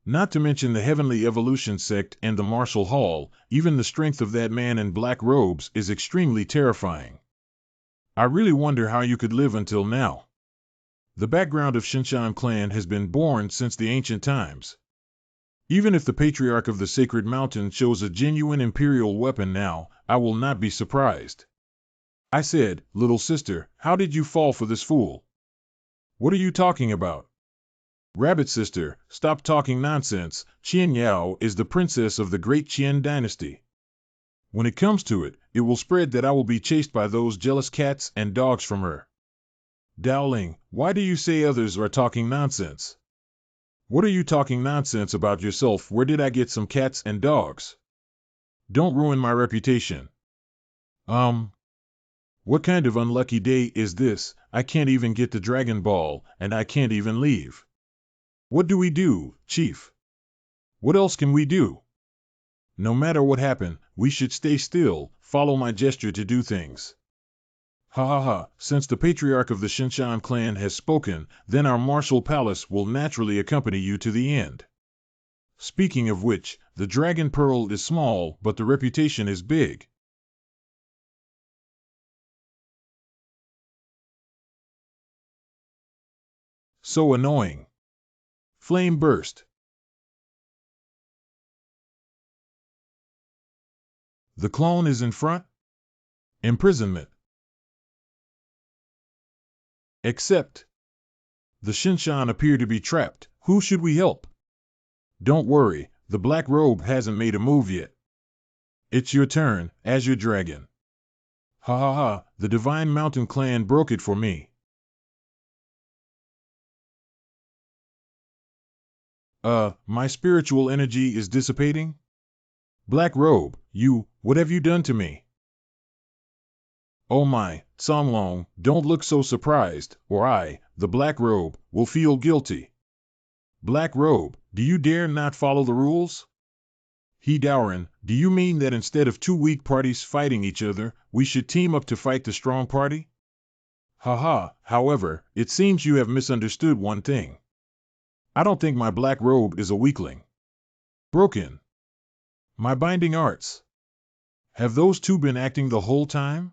Not to mention the Heavenly Evolution sect and the Martial Hall, even the strength of that man in black robes is extremely terrifying. I really wonder how you could live until now. The background of Shinshan clan has been born since the ancient times. Even if the patriarch of the sacred mountain shows a genuine imperial weapon now, I will not be surprised. I said, little sister, how did you fall for this fool? What are you talking about? Rabbit sister, stop talking nonsense. Qianyao is the princess of the great Qian dynasty. When it comes to it, it will spread that I will be chased by those jealous cats and dogs from her. Dowling, why do you say others are talking nonsense? What are you talking nonsense about yourself? Where did I get some cats and dogs? Don't ruin my reputation. What kind of unlucky day is this? I can't even get the Dragon Ball, and I can't even leave. What do we do, Chief? What else can we do? No matter what happened, we should stay still, follow my gesture to do things. Ha ha ha, since the patriarch of the Shinshan clan has spoken, then our martial palace will naturally accompany you to the end. Speaking of which, the Dragon Pearl is small, but the reputation is big. So annoying. Flame burst. The clone is in front? Imprisonment. Except. The Shinshan appear to be trapped. Who should we help? Don't worry, the black robe hasn't made a move yet. It's your turn, Azure Dragon. Ha ha ha, the Divine Mountain Clan broke it for me. My spiritual energy is dissipating? Black robe, what have you done to me? Oh my, Songlong, don't look so surprised, or I, the black robe, will feel guilty. Black robe, do you dare not follow the rules? Dowrin, do you mean that instead of two weak parties fighting each other, we should team up to fight the strong party? Haha, however, it seems you have misunderstood one thing. I don't think my black robe is a weakling. Broken. My binding arts. Have those two been acting the whole time?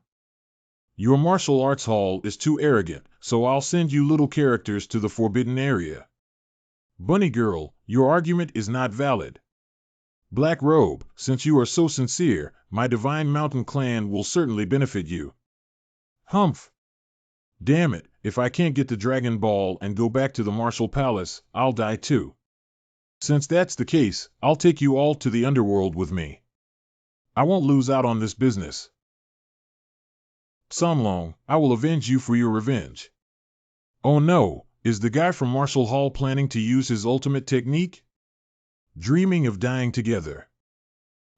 Your martial arts hall is too arrogant, so I'll send you little characters to the forbidden area. Bunny girl, your argument is not valid. Black robe, since you are so sincere, my Divine Mountain clan will certainly benefit you. Humph. Damn it, if I can't get the Dragon Ball and go back to the Martial Palace, I'll die too. Since that's the case, I'll take you all to the underworld with me. I won't lose out on this business. Songlong, I will avenge you for your revenge. Oh no, is the guy from Martial Hall planning to use his ultimate technique? Dreaming of dying together.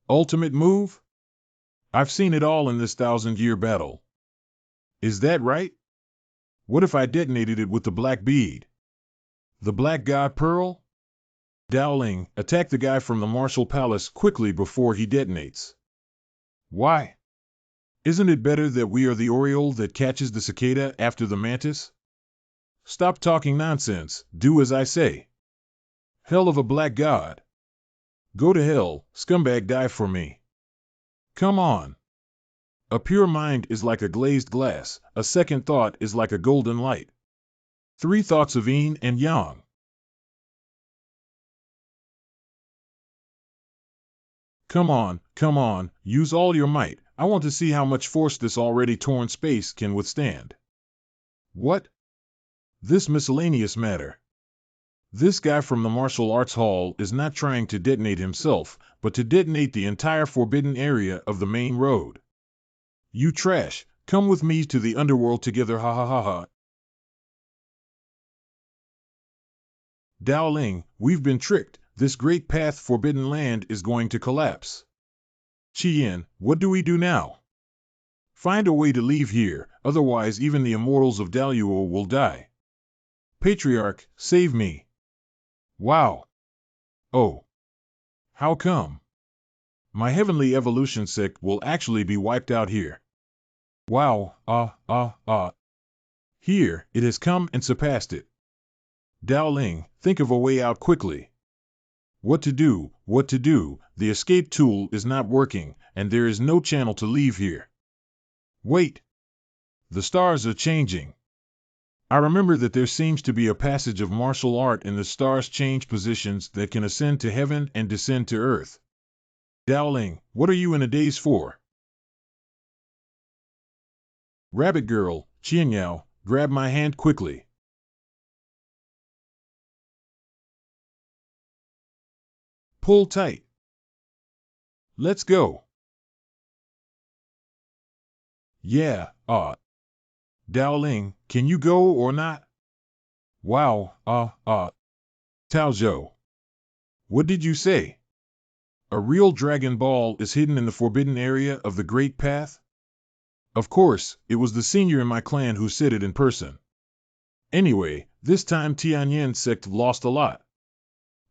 Ultimate move? I've seen it all in this 1,000-year battle. Is that right? What if I detonated it with the black bead? The black god pearl? Dowling, attack the guy from the Martial Palace quickly before he detonates. Why? Isn't it better that we are the Oriole that catches the cicada after the mantis? Stop talking nonsense, do as I say. Hell of a black god. Go to hell, scumbag, die for me. Come on. A pure mind is like a glazed glass, a second thought is like a golden light. Three thoughts of yin and yang. Come on, use all your might. I want to see how much force this already torn space can withstand. What? This miscellaneous matter. This guy from the martial arts hall is not trying to detonate himself, but to detonate the entire forbidden area of the main road. You trash, come with me to the underworld together, ha ha ha ha. Dowling, we've been tricked. This great path forbidden land is going to collapse. Chien, what do we do now? Find a way to leave here, otherwise even the immortals of Daluo will die. Patriarch, save me. Wow. Oh. How come? My heavenly evolution sect will actually be wiped out here. Wow, Here, it has come and surpassed it. Dowling, think of a way out quickly. What to do, the escape tool is not working, and there is no channel to leave here. Wait. The stars are changing. I remember that there seems to be a passage of martial art in the stars change positions that can ascend to heaven and descend to earth. Dowling, what are you in a daze for? Rabbit girl, Qianyao, grab my hand quickly. Pull tight. Let's go. Yeah, Dowling, can you go or not? Wow, Taozhou. What did you say? A real Dragon Ball is hidden in the forbidden area of the Great Path? Of course, it was the senior in my clan who said it in person. Anyway, this time Tianyan sect lost a lot.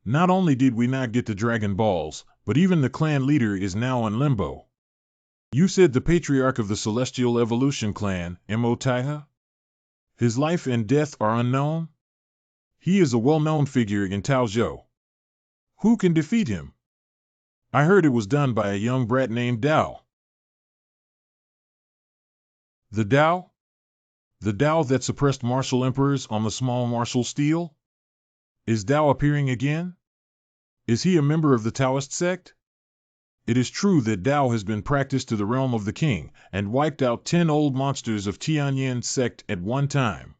Not only did we not get the Dragon Balls, but even the clan leader is now in limbo. You said the patriarch of the Celestial Evolution clan, Mo Taiha? His life and death are unknown? He is a well-known figure in Taozhou. Who can defeat him? I heard it was done by a young brat named Dao. The Dao? The Dao that suppressed martial emperors on the small martial steel? Is Dao appearing again? Is he a member of the Taoist sect? It is true that Dao has been practiced to the realm of the king, and wiped out 10 old monsters of Tianyan sect at one time.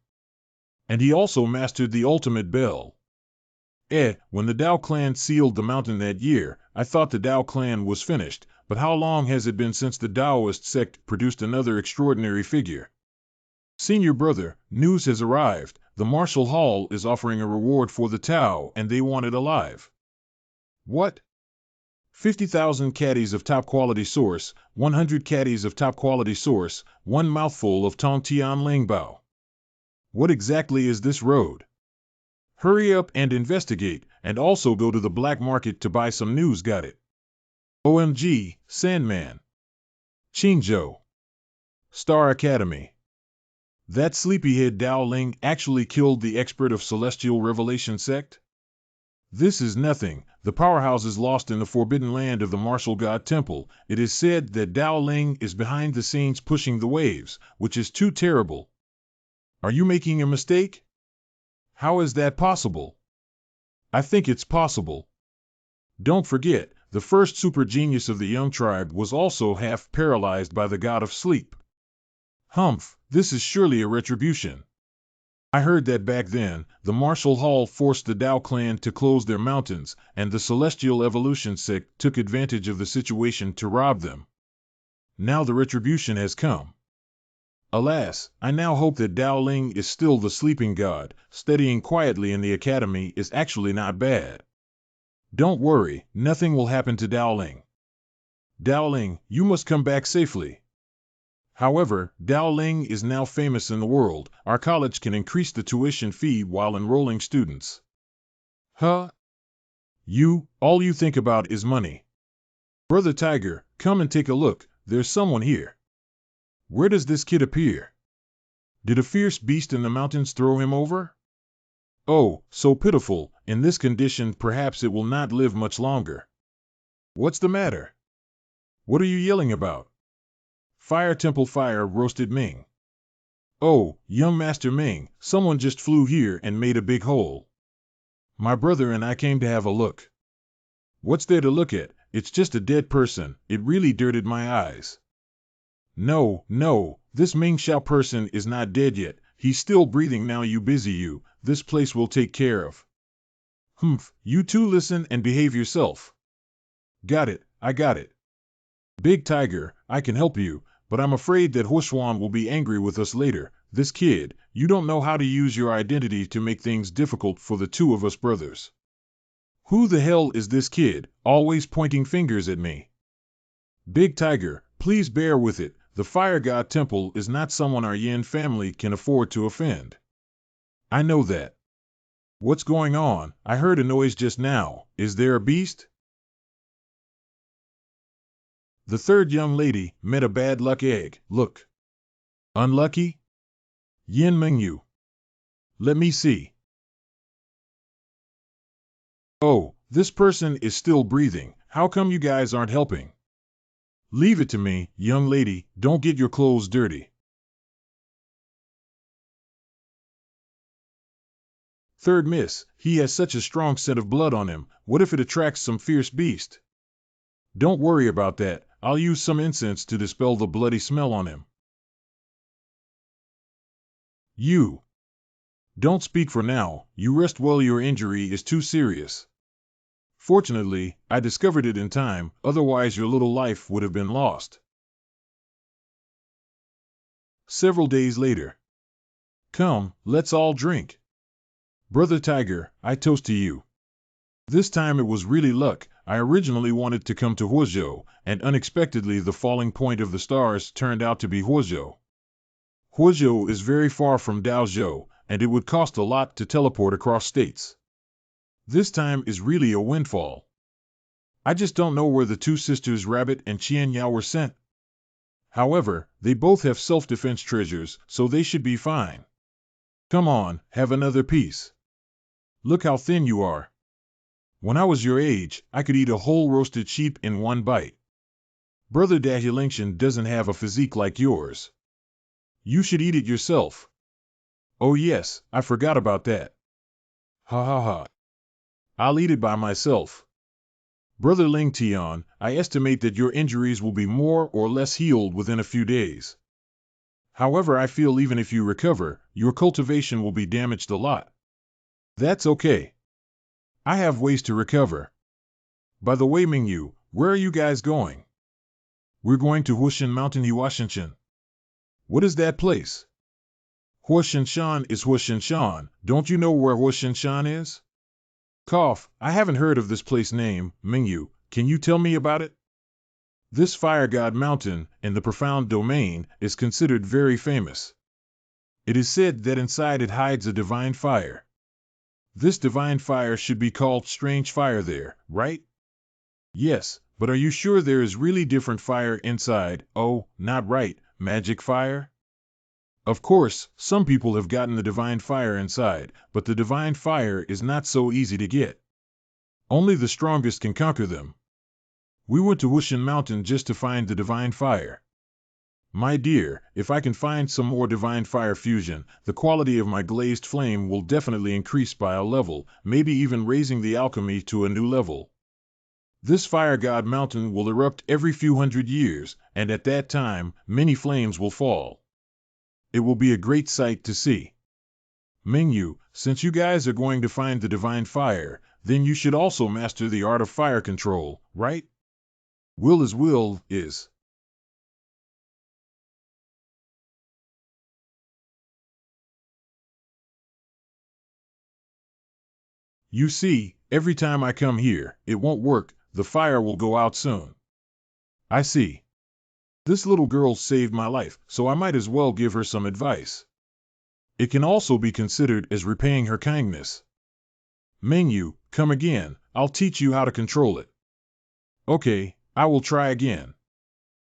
And he also mastered the ultimate bell. When the Dao clan sealed the mountain that year, I thought the Dao clan was finished, but how long has it been since the Daoist sect produced another extraordinary figure? Senior brother, news has arrived. The Martial Hall is offering a reward for the Tao, and they want it alive. What? 50,000 caddies of top-quality source, 100 caddies of top-quality source, 1 mouthful of Tong Tian Lingbao. What exactly is this road? Hurry up and investigate, and also go to the black market to buy some news, got it? OMG, Sandman. Qingzhou. Star Academy. That sleepyhead Dao Ling actually killed the expert of Celestial Revelation sect? This is nothing. The powerhouse is lost in the forbidden land of the martial god temple. It is said that Dao Ling is behind the scenes pushing the waves, which is too terrible. Are you making a mistake? How is that possible? I think it's possible. Don't forget, the first super genius of the young tribe was also half paralyzed by the god of sleep. Humph, this is surely a retribution. I heard that back then, the Martial Hall forced the Dao clan to close their mountains, and the Celestial Evolution sect took advantage of the situation to rob them. Now the retribution has come. Alas, I now hope that Dao Ling is still the sleeping god. Studying quietly in the academy is actually not bad. Don't worry, nothing will happen to Dao Ling. Dao Ling, you must come back safely. However, Dao Ling is now famous in the world. Our college can increase the tuition fee while enrolling students. Huh? All you think about is money. Brother Tiger, come and take a look, there's someone here. Where does this kid appear? Did a fierce beast in the mountains throw him over? Oh, so pitiful, in this condition perhaps it will not live much longer. What's the matter? What are you yelling about? Fire Temple Fire, roasted Ming. Oh, young Master Ming, someone just flew here and made a big hole. My brother and I came to have a look. What's there to look at? It's just a dead person. It really dirted my eyes. No, this Ming Xiao person is not dead yet. He's still breathing now. You busy you. This place will take care of. Humph, you two listen and behave yourself. Got it, I got it. Big Tiger, I can help you, but I'm afraid that Huishuan will be angry with us later. This kid, you don't know how to use your identity to make things difficult for the two of us brothers. Who the hell is this kid, always pointing fingers at me? Big Tiger, please bear with it. The Fire God Temple is not someone our Yin family can afford to offend. I know that. What's going on? I heard a noise just now. Is there a beast? The third young lady met a bad luck egg. Look. Unlucky? Yin Mingyu. Let me see. Oh, this person is still breathing. How come you guys aren't helping? Leave it to me, young lady. Don't get your clothes dirty. Third miss, he has such a strong scent of blood on him. What if it attracts some fierce beast? Don't worry about that. I'll use some incense to dispel the bloody smell on him. You. Don't speak for now. You rest well. Your injury is too serious. Fortunately, I discovered it in time, otherwise your little life would have been lost. Several days later. Come, let's all drink. Brother Tiger, I toast to you. This time it was really luck. I originally wanted to come to Huozhou, and unexpectedly the falling point of the stars turned out to be Huozhou. Huozhou is very far from Daozhou, and it would cost a lot to teleport across states. This time is really a windfall. I just don't know where the two sisters Rabbit and Qian Yao were sent. However, they both have self-defense treasures, so they should be fine. Come on, have another piece. Look how thin you are. When I was your age, I could eat a whole roasted sheep in one bite. Brother Dahulingshan doesn't have a physique like yours. You should eat it yourself. Oh yes, I forgot about that. Ha ha ha. I'll eat it by myself. Brother Ling Tian, I estimate that your injuries will be more or less healed within a few days. However, I feel even if you recover, your cultivation will be damaged a lot. That's okay. I have ways to recover. By the way, Mingyu, where are you guys going? We're going to Huishan Mountain Huashinshan. What is that place? Huashinshan is Huashinshan. Don't you know where Huashinshan is? Cough, I haven't heard of this place name, Mingyu. Can you tell me about it? This Fire God Mountain, in the profound domain, is considered very famous. It is said that inside it hides a divine fire. This divine fire should be called strange fire there, right? Yes, but are you sure there is really different fire inside? Oh, not right, magic fire? Of course, some people have gotten the divine fire inside, but the divine fire is not so easy to get. Only the strongest can conquer them. We went to Huishan Mountain just to find the divine fire. My dear, if I can find some more divine fire fusion, the quality of my glazed flame will definitely increase by a level, maybe even raising the alchemy to a new level. This Fire God Mountain will erupt every few hundred years, and at that time, many flames will fall. It will be a great sight to see. Mingyu, since you guys are going to find the divine fire, then you should also master the art of fire control, right? Will is. You see, every time I come here, it won't work, the fire will go out soon. I see. This little girl saved my life, so I might as well give her some advice. It can also be considered as repaying her kindness. Mingyu, come again, I'll teach you how to control it. Okay, I will try again.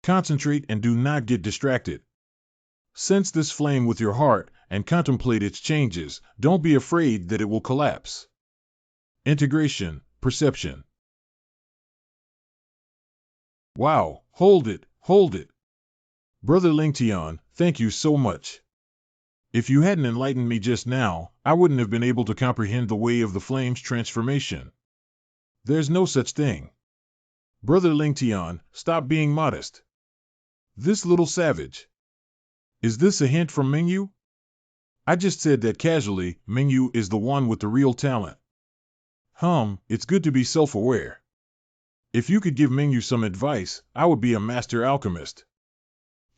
Concentrate and do not get distracted. Sense this flame with your heart and contemplate its changes. Don't be afraid that it will collapse. Integration, perception. Wow, hold it, hold it. Brother Lingtian, thank you so much. If you hadn't enlightened me just now, I wouldn't have been able to comprehend the way of the flame's transformation. There's no such thing. Brother Lingtian, stop being modest. This little savage. Is this a hint from Mingyu? I just said that casually. Mingyu is the one with the real talent. It's good to be self-aware. If you could give Mingyu some advice, I would be a master alchemist.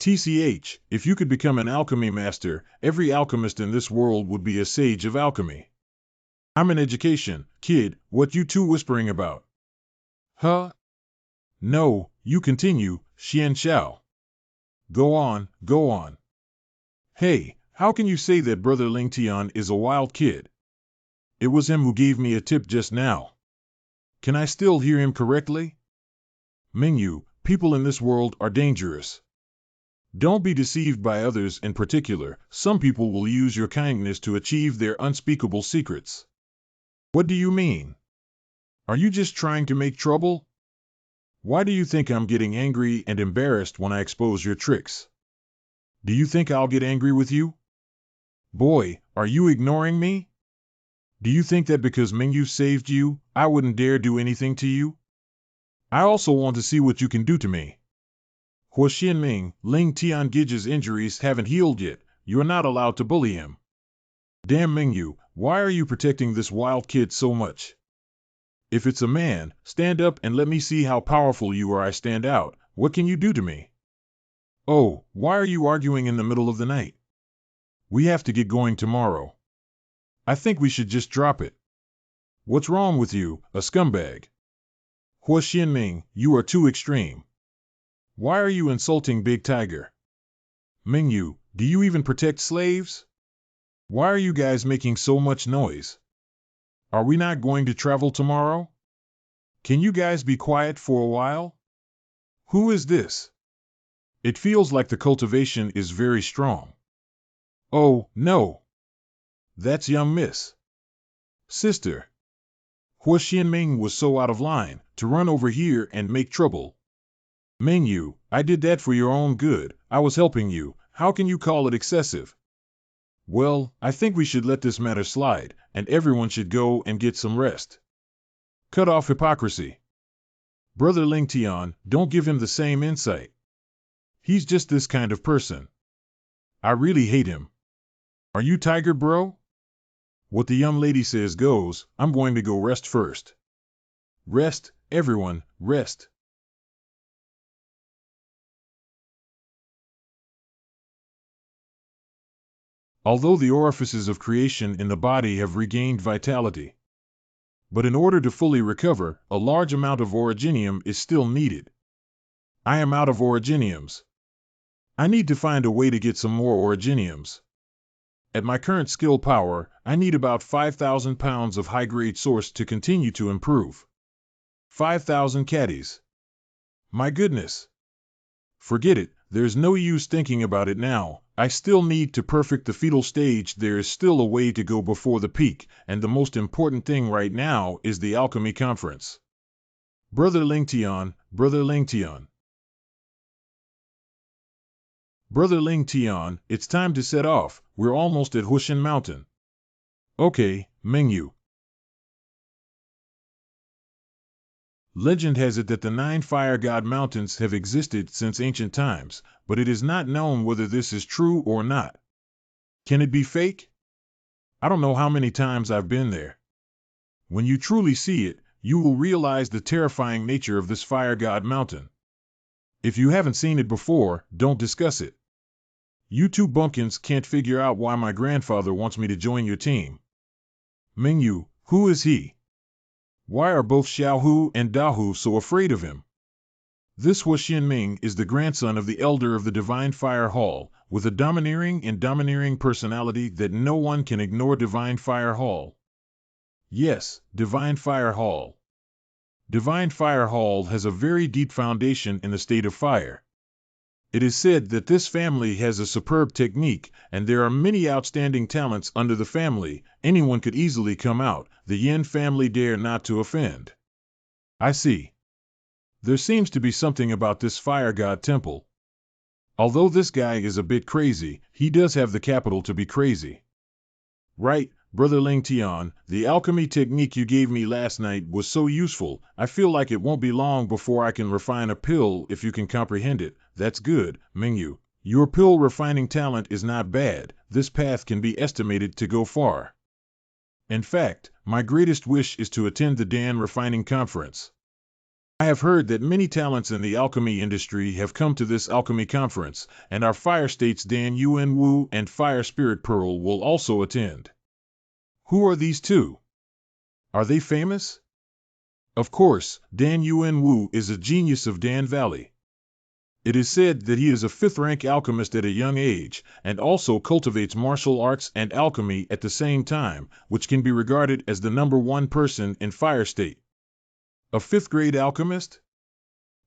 TCH, if you could become an alchemy master, every alchemist in this world would be a sage of alchemy. I'm in education, kid, what you two whispering about? Huh? No, you continue, Xian Xiao. Go on, go on. Hey, how can you say that Brother Lingtian is a wild kid? It was him who gave me a tip just now. Can I still hear him correctly? Mingyu, people in this world are dangerous. Don't be deceived by others in particular. Some people will use your kindness to achieve their unspeakable secrets. What do you mean? Are you just trying to make trouble? Why do you think I'm getting angry and embarrassed when I expose your tricks? Do you think I'll get angry with you? Boy, are you ignoring me? Do you think that because Mingyu saved you, I wouldn't dare do anything to you? I also want to see what you can do to me. Hua Xianming, Ling Tiangige's injuries haven't healed yet. You're not allowed to bully him. Damn Mingyu, why are you protecting this wild kid so much? If it's a man, stand up and let me see how powerful you are. I stand out. What can you do to me? Oh, why are you arguing in the middle of the night? We have to get going tomorrow. I think we should just drop it. What's wrong with you, a scumbag? Hua Xianming, you are too extreme. Why are you insulting Big Tiger? Mingyu, do you even protect slaves? Why are you guys making so much noise? Are we not going to travel tomorrow? Can you guys be quiet for a while? Who is this? It feels like the cultivation is very strong. Oh, no. That's young miss. Sister. Hua Xianming was so out of line to run over here and make trouble. Mingyu, I did that for your own good. I was helping you. How can you call it excessive? Well, I think we should let this matter slide, and everyone should go and get some rest. Cut off hypocrisy. Brother Lingtian, don't give him the same insight. He's just this kind of person. I really hate him. Are you tiger, bro? What the young lady says goes. I'm going to go rest first. Rest, everyone, rest. Although the orifices of creation in the body have regained vitality. But in order to fully recover, a large amount of originium is still needed. I am out of originiums. I need to find a way to get some more originiums. At my current skill power, I need about 5,000 pounds of high-grade source to continue to improve. 5,000 caddies. My goodness. Forget it, there's no use thinking about it now. I still need to perfect the fetal stage. There is still a way to go before the peak, and the most important thing right now is the alchemy conference. Brother Lingtian, Brother Lingtian. Brother Lingtian, it's time to set off. We're almost at Hushan Mountain. Okay, Mingyu. Legend has it that the 9 Fire God Mountains have existed since ancient times, but it is not known whether this is true or not. Can it be fake? I don't know how many times I've been there. When you truly see it, you will realize the terrifying nature of this Fire God Mountain. If you haven't seen it before, don't discuss it. You two bumpkins can't figure out why my grandfather wants me to join your team. Mingyu, who is he? Why are both Xiaohu and Dahu so afraid of him? This Hua Xianming is the grandson of the elder of the Divine Fire Hall, with a domineering personality that no one can ignore. Divine Fire Hall. Yes, Divine Fire Hall. Divine Fire Hall has a very deep foundation in the state of fire. It is said that this family has a superb technique, and there are many outstanding talents under the family. Anyone could easily come out. The Yin family dare not to offend. I see. There seems to be something about this fire god temple. Although this guy is a bit crazy, he does have the capital to be crazy. Right, Brother Ling Tian, the alchemy technique you gave me last night was so useful. I feel like it won't be long before I can refine a pill if you can comprehend it. That's good, Mingyu. Your pill refining talent is not bad. This path can be estimated to go far. In fact, my greatest wish is to attend the Dan Refining Conference. I have heard that many talents in the alchemy industry have come to this alchemy conference, and our Fire States Dan Yuan Wu and Fire Spirit Pearl will also attend. Who are these two? Are they famous? Of course, Dan Yuan Wu is a genius of Dan Valley. It is said that he is a fifth-rank alchemist at a young age, and also cultivates martial arts and alchemy at the same time, which can be regarded as the #1 person in Fire State. A fifth-grade alchemist?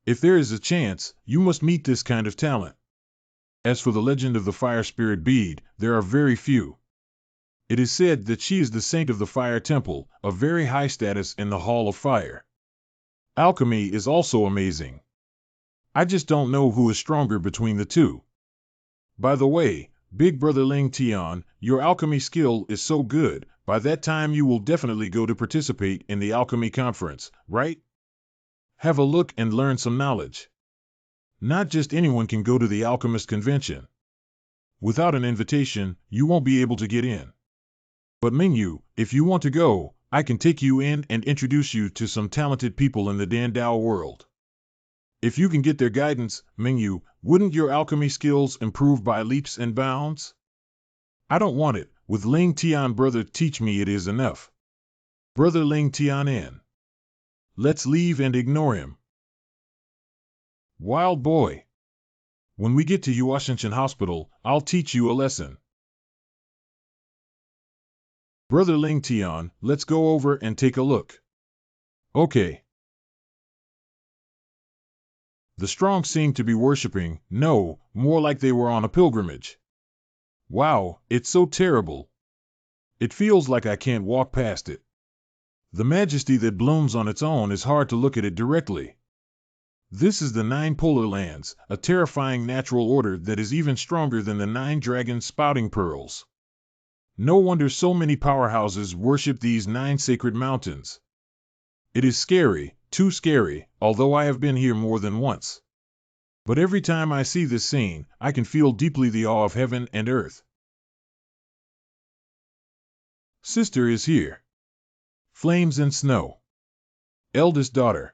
If there is a chance, you must meet this kind of talent. As for the legend of the Fire Spirit Bead, there are very few. It is said that she is the saint of the Fire Temple, a very high status in the Hall of Fire. Alchemy is also amazing. I just don't know who is stronger between the two. By the way, Big Brother Ling Tian, your alchemy skill is so good, by that time you will definitely go to participate in the alchemy conference, right? Have a look and learn some knowledge. Not just anyone can go to the alchemist convention. Without an invitation, you won't be able to get in. But Mingyu, if you want to go, I can take you in and introduce you to some talented people in the Dandao world. If you can get their guidance, Mingyu, wouldn't your alchemy skills improve by leaps and bounds? I don't want it. With Ling Tian brother teach me it is enough. Brother Ling Tian in. Let's leave and ignore him. Wild boy. When we get to Yuashinshan Hospital, I'll teach you a lesson. Brother Ling Tian, let's go over and take a look. Okay. The strong seem to be worshipping, no, more like they were on a pilgrimage. Wow, it's so terrible. It feels like I can't walk past it. The majesty that blooms on its own is hard to look at it directly. This is the 9 polar lands, a terrifying natural order that is even stronger than the 9 dragon spouting pearls. No wonder so many powerhouses worship these 9 sacred mountains. It is scary, too scary, although I have been here more than once. But every time I see this scene, I can feel deeply the awe of heaven and earth. Sister is here. Flames and snow. Eldest daughter.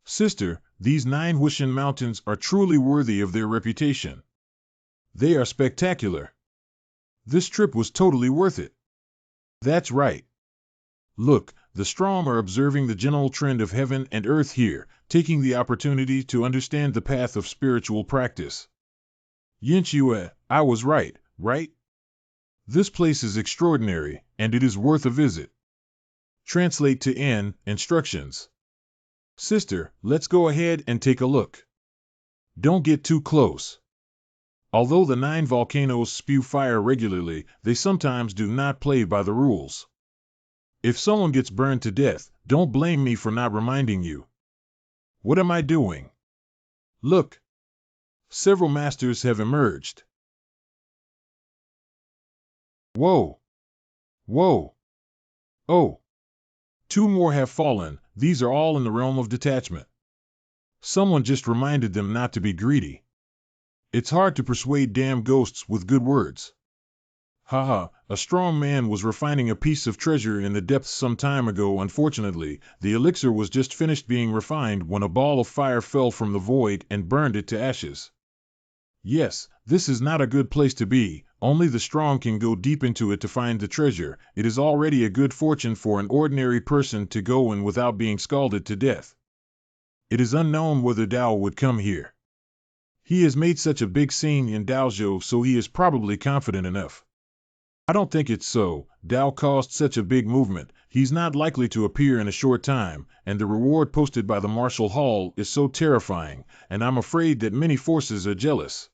Sister, these 9 Wushan mountains are truly worthy of their reputation. They are spectacular. This trip was totally worth it. That's right. Look, the strong are observing the general trend of heaven and earth here, taking the opportunity to understand the path of spiritual practice. Yinchue, I was right, right? This place is extraordinary, and it is worth a visit. Translate to N, instructions. Sister, let's go ahead and take a look. Don't get too close. Although the 9 volcanoes spew fire regularly, they sometimes do not play by the rules. If someone gets burned to death, don't blame me for not reminding you. What am I doing? Look. Several masters have emerged. Whoa. Whoa. Oh. 2 more have fallen. These are all in the realm of detachment. Someone just reminded them not to be greedy. It's hard to persuade damn ghosts with good words. Haha, a strong man was refining a piece of treasure in the depths some time ago. Unfortunately, the elixir was just finished being refined when a ball of fire fell from the void and burned it to ashes. Yes, this is not a good place to be. Only the strong can go deep into it to find the treasure. It is already a good fortune for an ordinary person to go in without being scalded to death. It is unknown whether Dao would come here. He has made such a big scene in Daozhou, so he is probably confident enough. I don't think it's so. Tao caused such a big movement. He's not likely to appear in a short time, and the reward posted by the Martial Hall is so terrifying, and I'm afraid that many forces are jealous.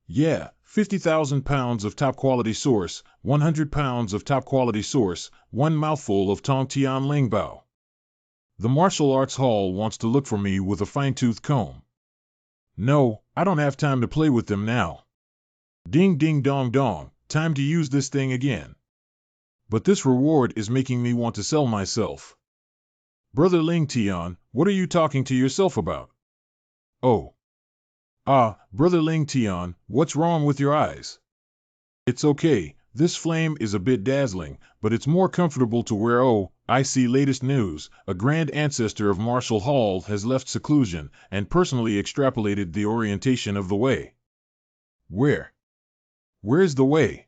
Yeah, 50,000 pounds of top-quality source, 100 pounds of top-quality source, one mouthful of Tong Tian Ling Bao. The Martial Arts Hall wants to look for me with a fine-tooth comb. No, I don't have time to play with them now. Ding ding dong dong, time to use this thing again. But this reward is making me want to sell myself. Brother Ling Tian, what are you talking to yourself about? Oh. Brother Ling Tian, what's wrong with your eyes? It's okay, this flame is a bit dazzling, but it's more comfortable to wear. Oh, I see latest news. A grand ancestor of Martial Hall has left seclusion and personally extrapolated the orientation of the way. Where? Where's the way?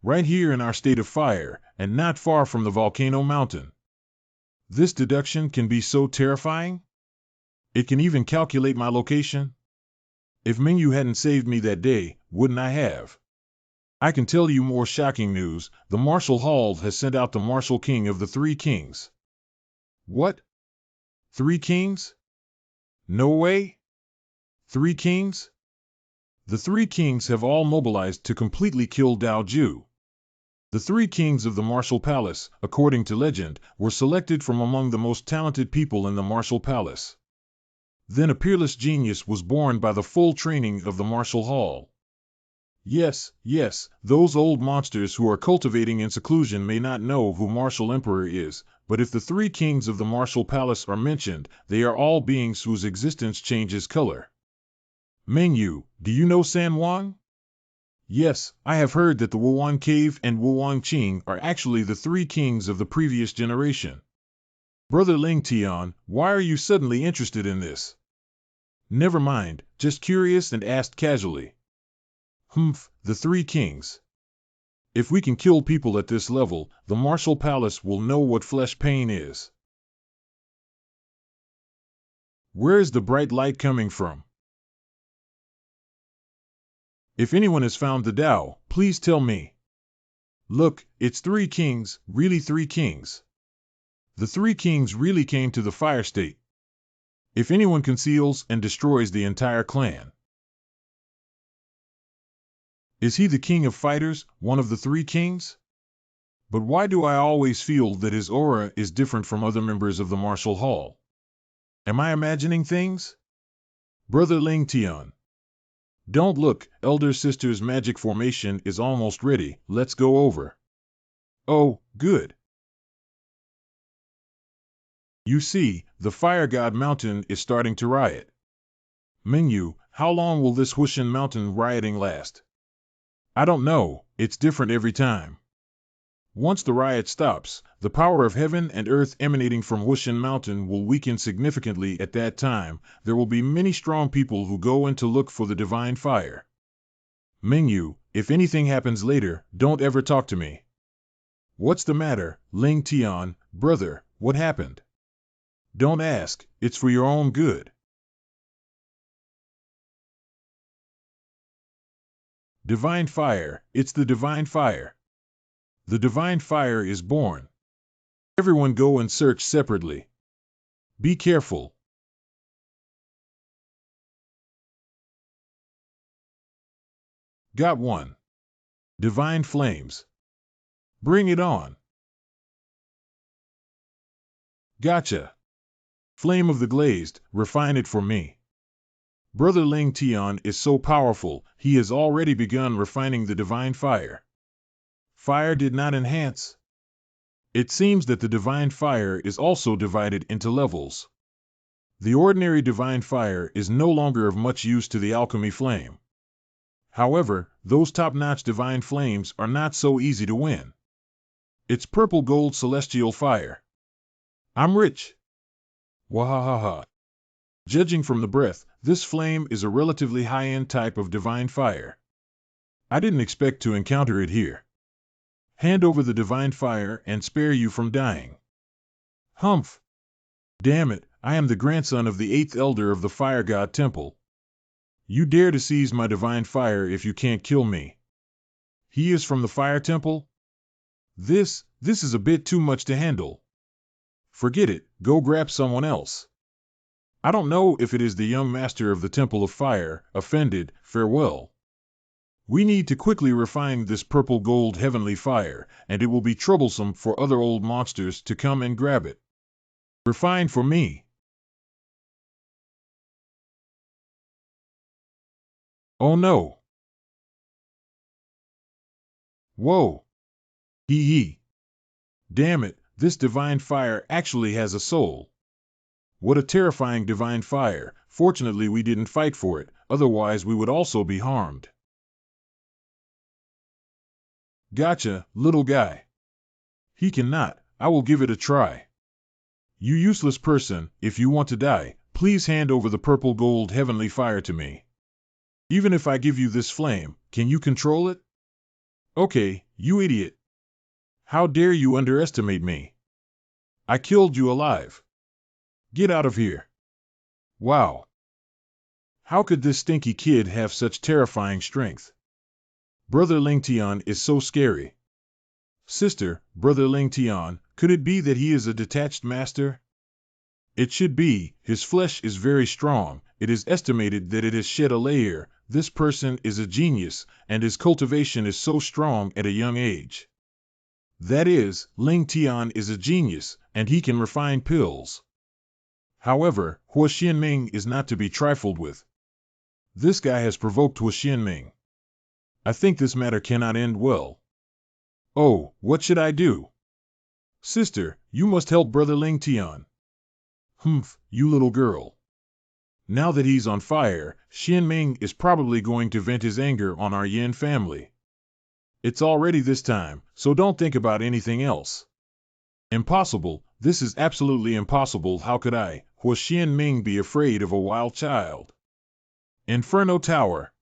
Right here in our state of fire, and not far from the volcano mountain. This deduction can be so terrifying? It can even calculate my location? If Mingyu hadn't saved me that day, wouldn't I have? I can tell you more shocking news. The Martial Hall has sent out the Martial King of the Three Kings. What? 3 kings? No way? 3 kings? The 3 kings have all mobilized to completely kill Dao Ju. The 3 kings of the Martial Palace, according to legend, were selected from among the most talented people in the Martial Palace. Then a peerless genius was born by the full training of the Martial Hall. Yes, those old monsters who are cultivating in seclusion may not know who Martial Emperor is, but if the 3 kings of the Martial Palace are mentioned, they are all beings whose existence changes color. Mingyu, do you know San Wang? Yes, I have heard that the Wuwang Cave and Wuwang Qing are actually the 3 kings of the previous generation. Brother Ling Tian, why are you suddenly interested in this? Never mind, just curious and asked casually. The 3 kings. If we can kill people at this level, the Martial Palace will know what flesh pain is. Where is the bright light coming from? If anyone has found the Tao, please tell me. Look, it's 3 kings, really 3 kings. The 3 kings really came to the fire state. If anyone conceals and destroys the entire clan. Is he the king of fighters, one of the 3 kings? But why do I always feel that his aura is different from other members of the Martial Hall? Am I imagining things? Brother Ling Tian. Don't look, elder sister's magic formation is almost ready, let's go over. Oh, good. You see, the Fire God Mountain is starting to riot. Mingyu, how long will this Wushan Mountain rioting last? I don't know, it's different every time. Once the riot stops, the power of heaven and earth emanating from Wushan Mountain will weaken significantly. At that time, there will be many strong people who go in to look for the divine fire. Mingyu, if anything happens later, don't ever talk to me. What's the matter, Ling Tian, brother, what happened? Don't ask, it's for your own good. Divine fire, it's the divine fire. The divine fire is born. Everyone go and search separately. Be careful. Got one. Divine flames. Bring it on. Gotcha. Flame of the glazed, refine it for me. Brother Ling Tian is so powerful, he has already begun refining the divine fire. Fire did not enhance. It seems that the divine fire is also divided into levels. The ordinary divine fire is no longer of much use to the alchemy flame. However, those top-notch divine flames are not so easy to win. It's purple gold celestial fire. I'm rich. Wahahaha. Judging from the breath, this flame is a relatively high-end type of divine fire. I didn't expect to encounter it here. Hand over the divine fire and spare you from dying. Humph! Damn it, I am the grandson of the 8th elder of the Fire God Temple. You dare to seize my divine fire if you can't kill me. He is from the Fire Temple? This is a bit too much to handle. Forget it, go grab someone else. I don't know if it is the young master of the Temple of Fire. Offended, farewell. We need to quickly refine this purple gold heavenly fire, and it will be troublesome for other old monsters to come and grab it. Refine for me. Oh no. Whoa. Hee hee. Damn it, this divine fire actually has a soul. What a terrifying divine fire. Fortunately, we didn't fight for it, otherwise we would also be harmed. Gotcha, little guy. He cannot. I will give it a try. You useless person, if you want to die, please hand over the purple gold heavenly fire to me. Even if I give you this flame, can you control it? Okay, you idiot. How dare you underestimate me? I killed you alive. Get out of here. Wow. How could this stinky kid have such terrifying strength? Brother Ling Tian is so scary. Sister, Brother Ling Tian, could it be that he is a detached master? It should be. His flesh is very strong. It is estimated that it has shed a layer. This person is a genius, and his cultivation is so strong at a young age. That is, Ling Tian is a genius, and he can refine pills. However, Hua Xianming is not to be trifled with. This guy has provoked Hua Xianming. I think this matter cannot end well. Oh, what should I do? Sister, you must help Brother Ling Tian. Humph, you little girl. Now that he's on fire, Xianming is probably going to vent his anger on our Yin family. It's already this time, so don't think about anything else. Impossible, this is absolutely impossible. How could I, Hua Xianming, be afraid of a wild child? Inferno Tower.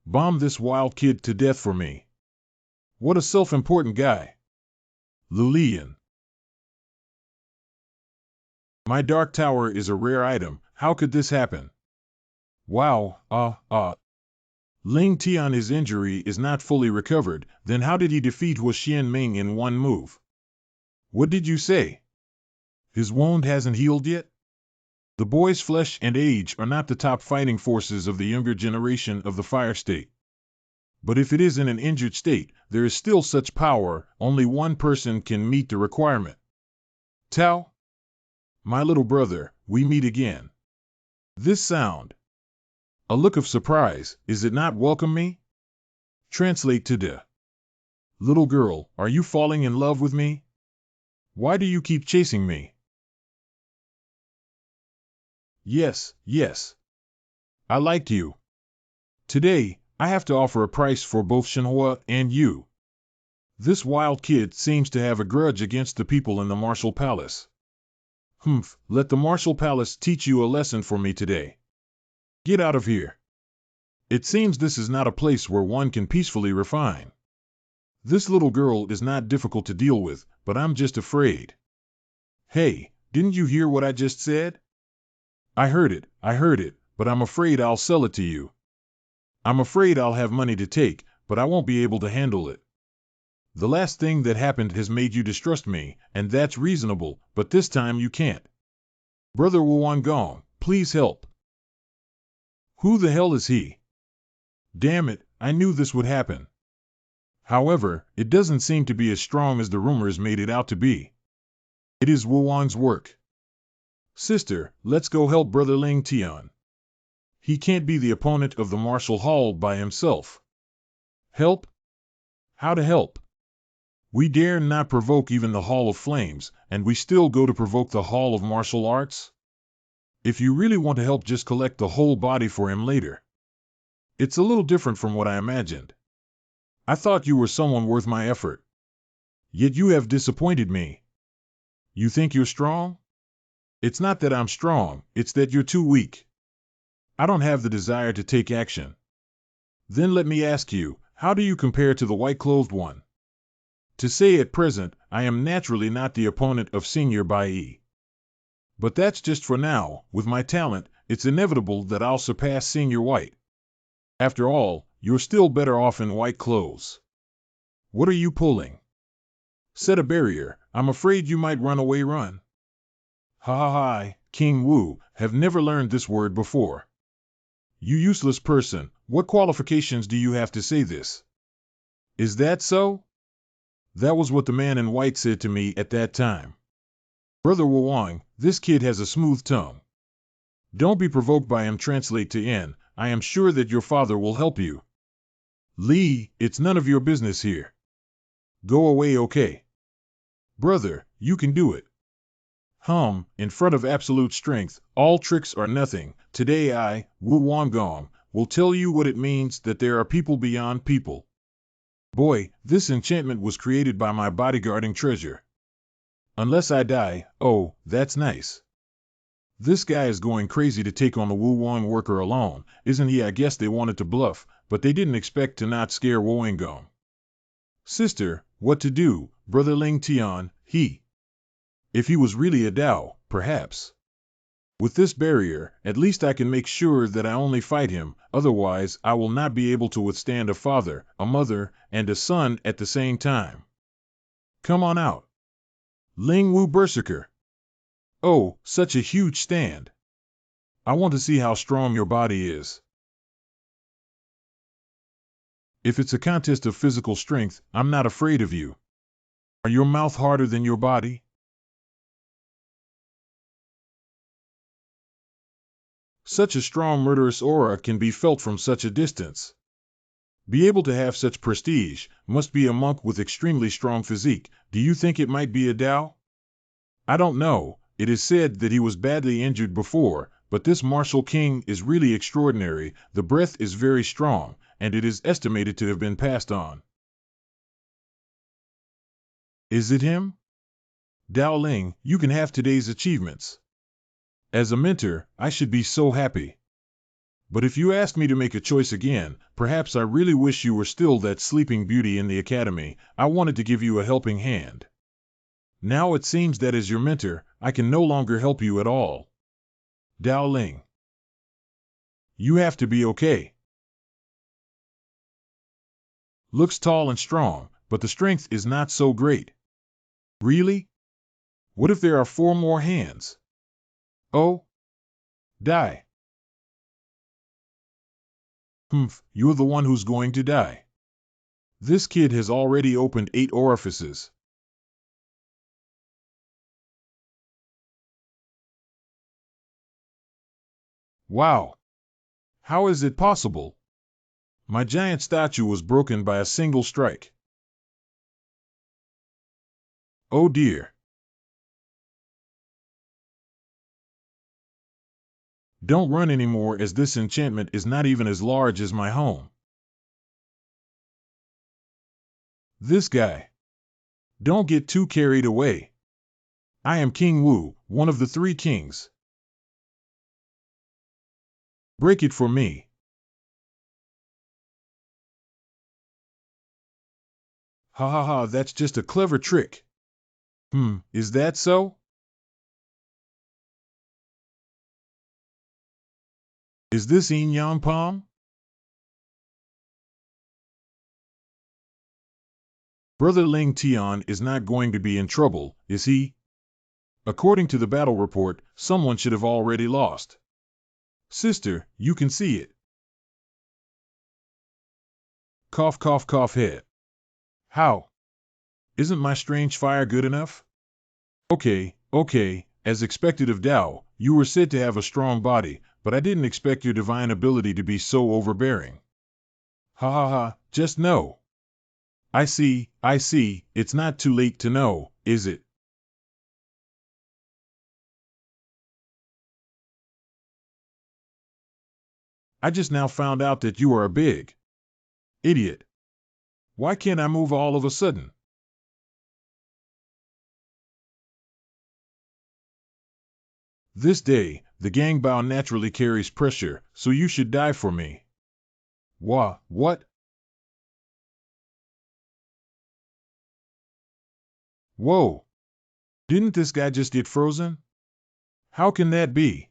Bomb this wild kid to death for me. What a self-important guy. Lilian. My dark tower is a rare item. How could this happen? Wow, Ling Tian's injury is not fully recovered. Then how did he defeat Hua Xianming in one move? What did you say? His wound hasn't healed yet? The boy's flesh and age are not the top fighting forces of the younger generation of the fire state. But if it is in an injured state, there is still such power. Only one person can meet the requirement. Tao? My little brother, we meet again. This sound. A look of surprise, is it not welcome me? Translate to the little girl, are you falling in love with me? Why do you keep chasing me? Yes, yes. I liked you. Today, I have to offer a price for both Shenhua and you. This wild kid seems to have a grudge against the people in the Martial Palace. Humph, let the Martial Palace teach you a lesson for me today. Get out of here. It seems this is not a place where one can peacefully refine. This little girl is not difficult to deal with, but I'm just afraid. Hey, didn't you hear what I just said? I heard it, but I'm afraid I'll sell it to you. I'm afraid I'll have money to take, but I won't be able to handle it. The last thing that happened has made you distrust me, and that's reasonable, but this time you can't. Brother Wuangong, please help. Who the hell is he? Damn it, I knew this would happen. However, it doesn't seem to be as strong as the rumors made it out to be. It is Wuang's work. Sister, let's go help Brother Ling Tian. He can't be the opponent of the martial hall by himself. Help? How to help? We dare not provoke even the Hall of Flames, and we still go to provoke the Hall of Martial Arts? If you really want to help, just collect the whole body for him later. It's a little different from what I imagined. I thought you were someone worth my effort. Yet you have disappointed me. You think you're strong? It's not that I'm strong, it's that you're too weak. I don't have the desire to take action. Then let me ask you, how do you compare to the white-clothed one? To say at present, I am naturally not the opponent of Senior Bai. But that's just for now. With my talent, it's inevitable that I'll surpass Senior White. After all, you're still better off in white clothes. What are you pulling? Set a barrier. I'm afraid you might run away. Run. Ha ha ha, King Wu, have never learned this word before. You useless person, what qualifications do you have to say this? Is that so? That was what the man in white said to me at that time. Brother Wang, this kid has a smooth tongue. Don't be provoked by him. Translate to N. I am sure that your father will help you. Li, it's none of your business here. Go away, okay? Brother, you can do it. In front of absolute strength, all tricks are nothing. Today I, Wu Wangong, will tell you what it means that there are people beyond people. Boy, this enchantment was created by my bodyguarding treasure. Unless I die, oh, that's nice. This guy is going crazy to take on the Wu Wang worker alone, isn't he? I guess they wanted to bluff, but they didn't expect to not scare Woangong. Sister, what to do, Brother Ling Tian, If he was really a Dao, perhaps. With this barrier, at least I can make sure that I only fight him, otherwise I will not be able to withstand a father, a mother, and a son at the same time. Come on out. Ling Wu Berserker. Oh, such a huge stand. I want to see how strong your body is. If it's a contest of physical strength, I'm not afraid of you. Are your mouth harder than your body? Such a strong murderous aura can be felt from such a distance. Be able to have such prestige, must be a monk with extremely strong physique. Do you think it might be a Dao? I don't know. It is said that he was badly injured before, but this martial king is really extraordinary. The breath is very strong, and it is estimated to have been passed on. Is it him? Dao Ling, you can have today's achievements. As a mentor, I should be so happy. But if you asked me to make a choice again, perhaps I really wish you were still that sleeping beauty in the academy. I wanted to give you a helping hand. Now it seems that as your mentor, I can no longer help you at all. Dao Ling. You have to be okay. Looks tall and strong, but the strength is not so great. Really? What if there are 4 more hands? Oh? Die. You're the one who's going to die. This kid has already opened 8 orifices. Wow. How is it possible? My giant statue was broken by a single strike. Oh dear. Don't run anymore, as this enchantment is not even as large as my home. This guy. Don't get too carried away. I am King Wu, one of the 3 kings. Break it for me. Ha ha ha, that's just a clever trick. Is that so? Is this Yin Yang Palm? Brother Ling Tian is not going to be in trouble, is he? According to the battle report, someone should have already lost. Sister, you can see it. Cough cough cough head. How? Isn't my strange fire good enough? Okay, as expected of Dao, you were said to have a strong body, but I didn't expect your divine ability to be so overbearing. Ha ha ha, just no. I see, it's not too late to know, is it? I just now found out that you are a big idiot. Why can't I move all of a sudden? This day, the gangbao naturally carries pressure, so you should die for me. What? Whoa! Didn't this guy just get frozen? How can that be?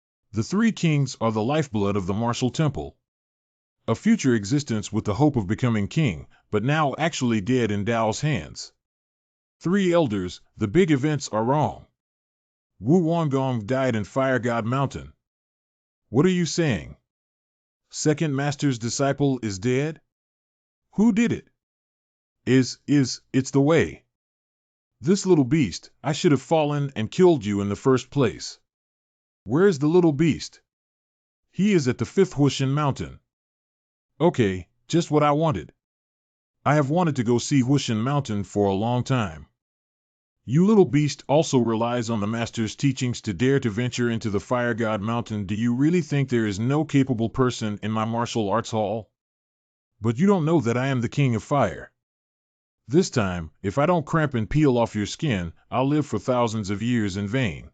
The three kings are the lifeblood of the martial temple. A future existence with the hope of becoming king, but now actually dead in Dao's hands. Three elders, the big events are wrong. Wu Wangong died in Fire God Mountain. What are you saying? Second master's disciple is dead? Who did it? It's the way. This little beast, I should have fallen and killed you in the first place. Where is the little beast? He is at the fifth Hushan Mountain. Okay, just what I wanted. I have wanted to go see Hushan Mountain for a long time. You little beast also relies on the master's teachings to dare to venture into the Fire God Mountain. Do you really think there is no capable person in my martial arts hall? But you don't know that I am the king of fire. This time, if I don't cramp and peel off your skin, I'll live for thousands of years in vain.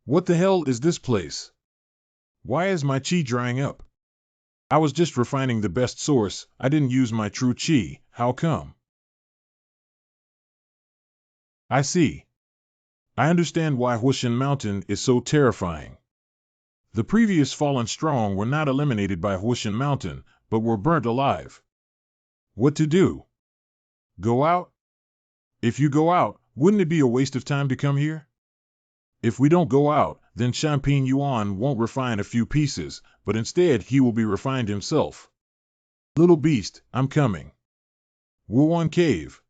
What the hell is this place? Why is my chi drying up? I was just refining the best source, I didn't use my true chi, how come? I see. I understand why Hushan Mountain is so terrifying. The previous fallen strong were not eliminated by Hushan Mountain, but were burnt alive. What to do? Go out? If you go out, wouldn't it be a waste of time to come here? If we don't go out, then Champagne Yuan won't refine a few pieces, but instead he will be refined himself. Little beast, I'm coming. Wuan Cave.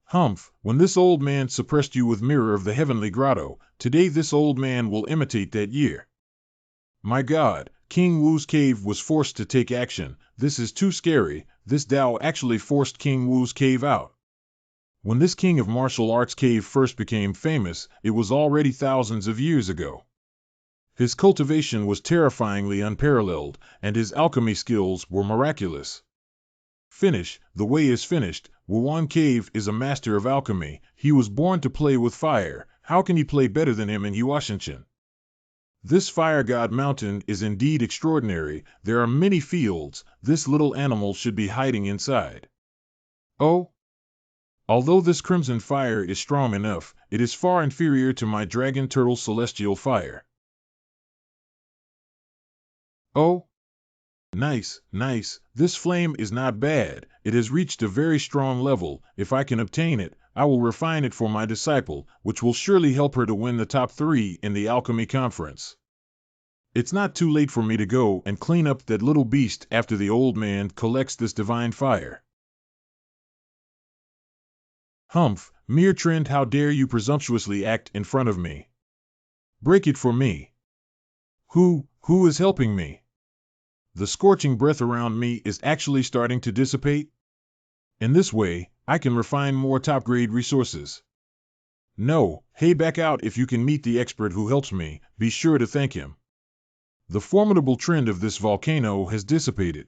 Humph, when this old man suppressed you with Mirror of the Heavenly Grotto, today this old man will imitate that year. My God, King Wu's cave was forced to take action. This is too scary. This Tao actually forced King Wu's cave out. When this king of martial arts cave first became famous, it was already thousands of years ago. His cultivation was terrifyingly unparalleled, and his alchemy skills were miraculous. Finish, the way is finished. Wuan Cave is a master of alchemy. He was born to play with fire. How can he play better than him in Huashinshan? This Fire God Mountain is indeed extraordinary. There are many fields. This little animal should be hiding inside. Oh? Although this crimson fire is strong enough, it is far inferior to my dragon turtle celestial fire. Oh? Nice, nice. This flame is not bad. It has reached a very strong level. If I can obtain it, I will refine it for my disciple, which will surely help her to win the top 3 in the alchemy conference. It's not too late for me to go and clean up that little beast after the old man collects this divine fire. Humph, mere trend, how dare you presumptuously act in front of me? Break it for me. Who is helping me? The scorching breath around me is actually starting to dissipate. In this way, I can refine more top-grade resources. No, hey, back out if you can meet the expert who helps me, be sure to thank him. The formidable trend of this volcano has dissipated.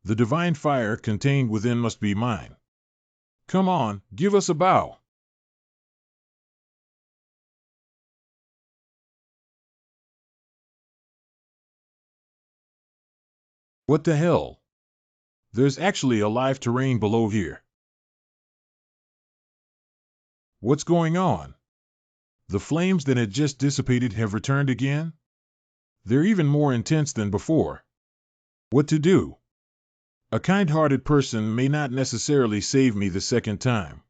The divine fire contained within must be mine. Come on, give us a bow. What the hell? There's actually a live terrain below here. What's going on? The flames that had just dissipated have returned again? They're even more intense than before. What to do? A kind-hearted person may not necessarily save me the second time.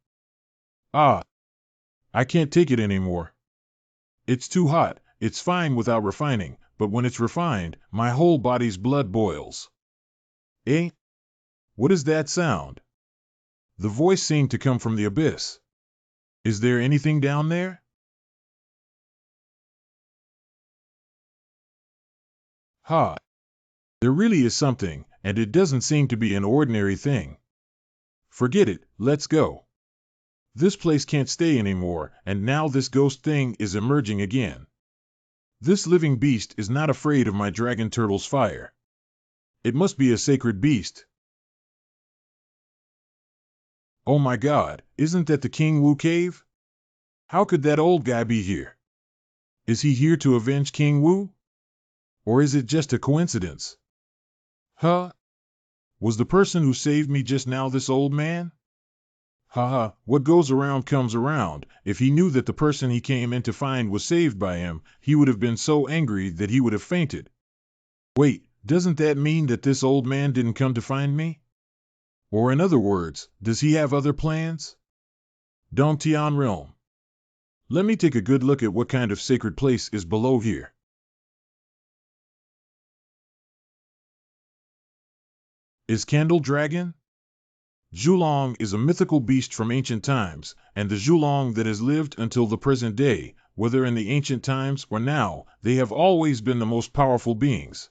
Ah, I can't take it anymore. It's too hot. It's fine without refining, but when it's refined, my whole body's blood boils. Eh? What is that sound? The voice seemed to come from the abyss. Is there anything down there? Ha! There really is something, and it doesn't seem to be an ordinary thing. Forget it, let's go. This place can't stay anymore, and now this ghost thing is emerging again. This living beast is not afraid of my dragon turtle's fire. It must be a sacred beast. Oh my God, isn't that the King Wu cave? How could that old guy be here? Is he here to avenge King Wu? Or is it just a coincidence? Huh? Was the person who saved me just now this old man? Haha, what goes around comes around. If he knew that the person he came in to find was saved by him, he would have been so angry that he would have fainted. Wait, doesn't that mean that this old man didn't come to find me? Or in other words, does he have other plans? Don't Tian realm. Let me take a good look at what kind of sacred place is below here. Is Candle Dragon? Zhulong is a mythical beast from ancient times, and the Zhulong that has lived until the present day, whether in the ancient times or now, they have always been the most powerful beings.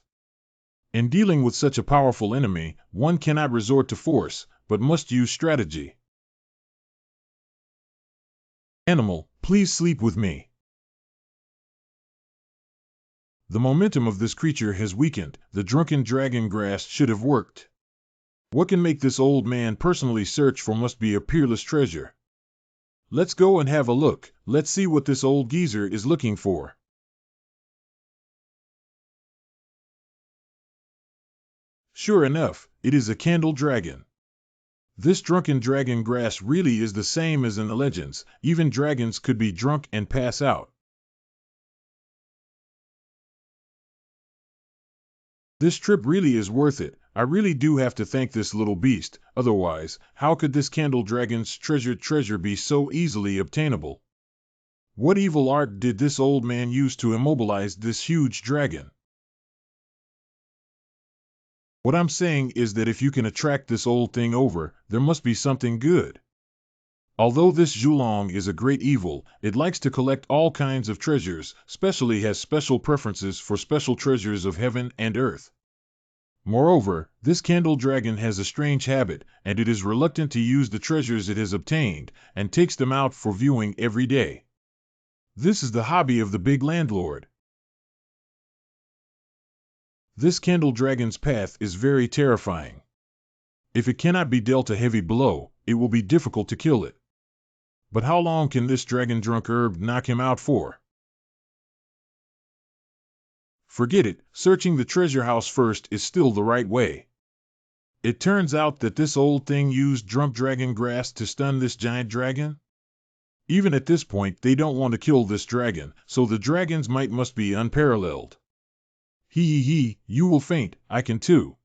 In dealing with such a powerful enemy, one cannot resort to force, but must use strategy. Animal, please sleep with me. The momentum of this creature has weakened. The drunken dragon grass should have worked. What can make this old man personally search for must be a peerless treasure. Let's go and have a look. Let's see what this old geezer is looking for. Sure enough, it is a candle dragon. This drunken dragon grass really is the same as in the legends. Even dragons could be drunk and pass out. This trip really is worth it. I really do have to thank this little beast. Otherwise, how could this candle dragon's treasured treasure be so easily obtainable? What evil art did this old man use to immobilize this huge dragon? What I'm saying is that if you can attract this old thing over, there must be something good. Although this Zhulong is a great evil, it likes to collect all kinds of treasures, especially has special preferences for special treasures of heaven and earth. Moreover, this candle dragon has a strange habit, and it is reluctant to use the treasures it has obtained, and takes them out for viewing every day. This is the hobby of the big landlord. This candle dragon's path is very terrifying. If it cannot be dealt a heavy blow, it will be difficult to kill it. But how long can this dragon drunk herb knock him out for? Forget it, searching the treasure house first is still the right way. It turns out that this old thing used drunk dragon grass to stun this giant dragon? Even at this point they don't want to kill this dragon, so the dragon's might must be unparalleled. Hee, you will faint, I can too.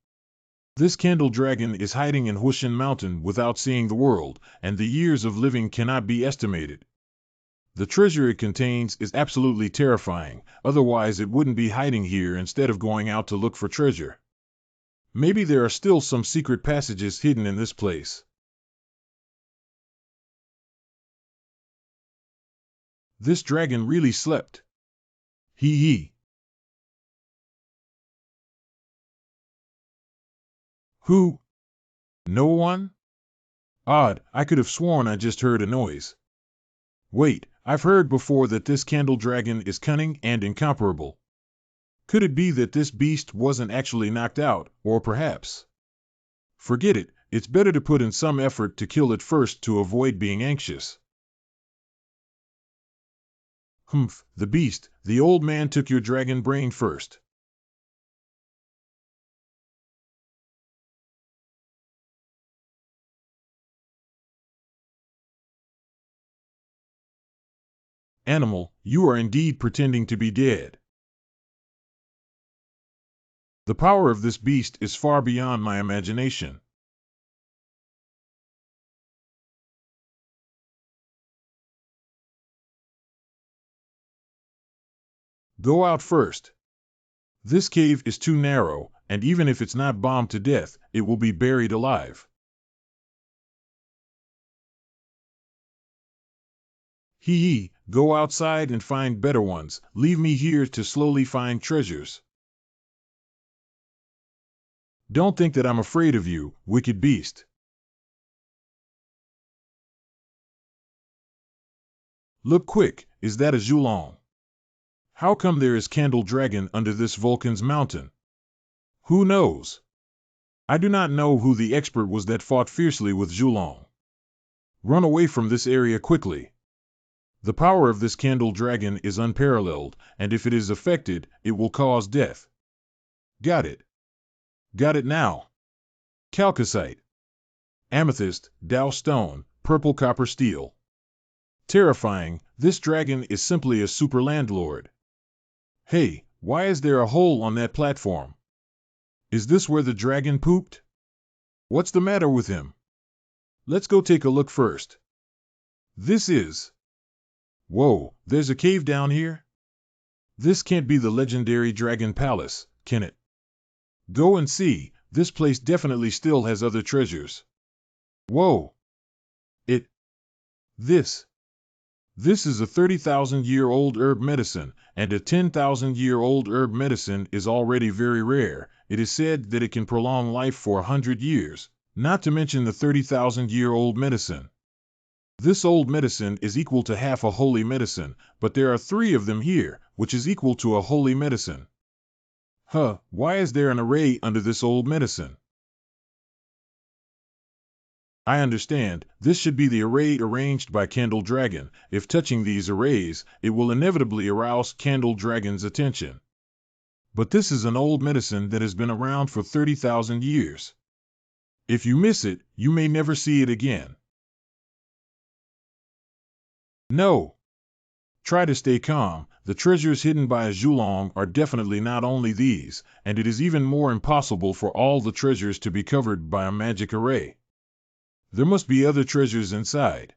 This candle dragon is hiding in Hushan Mountain without seeing the world, and the years of living cannot be estimated. The treasure it contains is absolutely terrifying, otherwise it wouldn't be hiding here instead of going out to look for treasure. Maybe there are still some secret passages hidden in this place. This dragon really slept. Hee. Who? No one? Odd, I could have sworn I just heard a noise. Wait, I've heard before that this candle dragon is cunning and incomparable. Could it be that this beast wasn't actually knocked out, or perhaps? Forget it, it's better to put in some effort to kill it first to avoid being anxious. Humph, the beast, the old man took your dragon brain first. Animal, you are indeed pretending to be dead. The power of this beast is far beyond my imagination. Go out first. This cave is too narrow, and even if it's not bombed to death, it will be buried alive. Hee, go outside and find better ones. Leave me here to slowly find treasures. Don't think that I'm afraid of you, wicked beast. Look quick, is that a Zhulong? How come there is candle dragon under this Vulcan's mountain? Who knows? I do not know who the expert was that fought fiercely with Zhulong. Run away from this area quickly. The power of this candle dragon is unparalleled, and if it is affected, it will cause death. Got it. Got it now. Chalcocite, amethyst, Dao stone, purple copper steel. Terrifying, this dragon is simply a super landlord. Hey, why is there a hole on that platform? Is this where the dragon pooped? What's the matter with him? Let's go take a look first. This is... Whoa, there's a cave down here? This can't be the legendary Dragon Palace, can it? Go and see, this place definitely still has other treasures. Whoa! This is a 30,000-year-old herb medicine, and a 10,000-year-old herb medicine is already very rare. It is said that it can prolong life for 100 years, not to mention the 30,000-year-old medicine. This old medicine is equal to half a holy medicine, but there are 3 of them here, which is equal to a holy medicine. Why is there an array under this old medicine? I understand, this should be the array arranged by Candle Dragon. If touching these arrays, it will inevitably arouse Candle Dragon's attention. But this is an old medicine that has been around for 30,000 years. If you miss it, you may never see it again. No. Try to stay calm. The treasures hidden by a Zhulong are definitely not only these, and it is even more impossible for all the treasures to be covered by a magic array. There must be other treasures inside.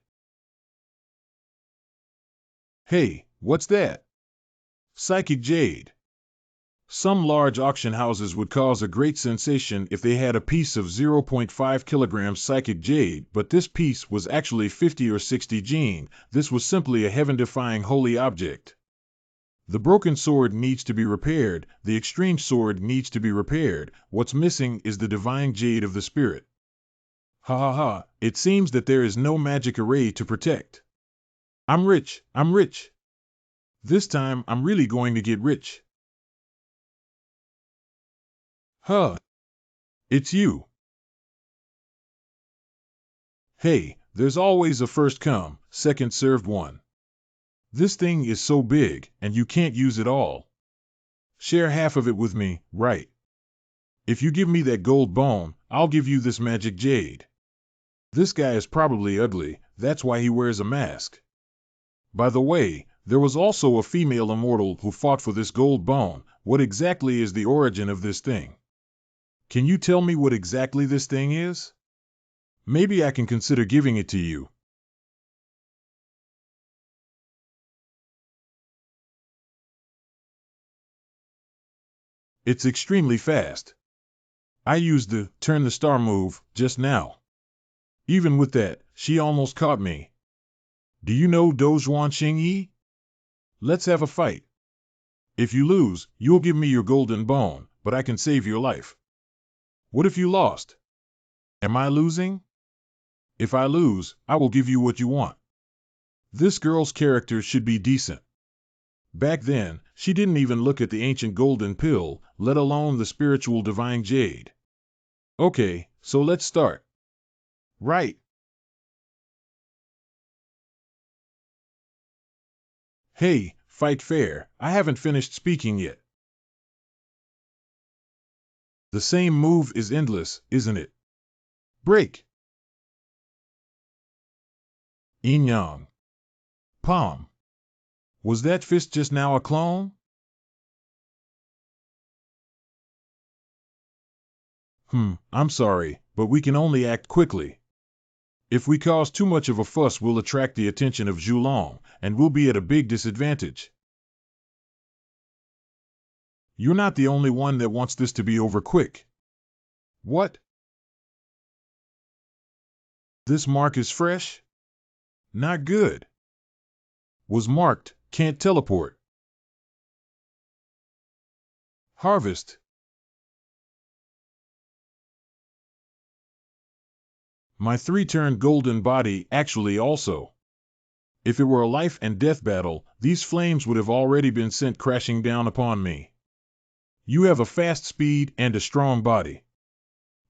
Hey, what's that? Psychic jade. Some large auction houses would cause a great sensation if they had a piece of 0.5 kilograms psychic jade, but this piece was actually 50 or 60 gene. This was simply a heaven-defying holy object. The broken sword needs to be repaired, the extreme sword needs to be repaired. What's missing is the divine jade of the spirit. Ha ha ha, it seems that there is no magic array to protect. I'm rich. This time I'm really going to get rich. It's you. Hey, there's always a first come, second served one. This thing is so big, and you can't use it all. Share half of it with me, right? If you give me that gold bone, I'll give you this magic jade. This guy is probably ugly, that's why he wears a mask. By the way, there was also a female immortal who fought for this gold bone. What exactly is the origin of this thing? Can you tell me what exactly this thing is? Maybe I can consider giving it to you. It's extremely fast. I used the turn the star move just now. Even with that, she almost caught me. Do you know Dozhuan Xingyi? Let's have a fight. If you lose, you'll give me your golden bone, but I can save your life. What if you lost? Am I losing? If I lose, I will give you what you want. This girl's character should be decent. Back then, she didn't even look at the ancient golden pill, let alone the spiritual divine jade. Okay, so let's start. Right. Hey, fight fair, I haven't finished speaking yet. The same move is endless, isn't it? Break. Yin Yang. Palm. Was that fist just now a clone? I'm sorry, but we can only act quickly. If we cause too much of a fuss, we'll attract the attention of Zhulong, and we'll be at a big disadvantage. You're not the only one that wants this to be over quick. What? This mark is fresh? Not good. Was marked, can't teleport. Harvest. My 3-turn golden body actually also. If it were a life and death battle, these flames would have already been sent crashing down upon me. You have a fast speed and a strong body.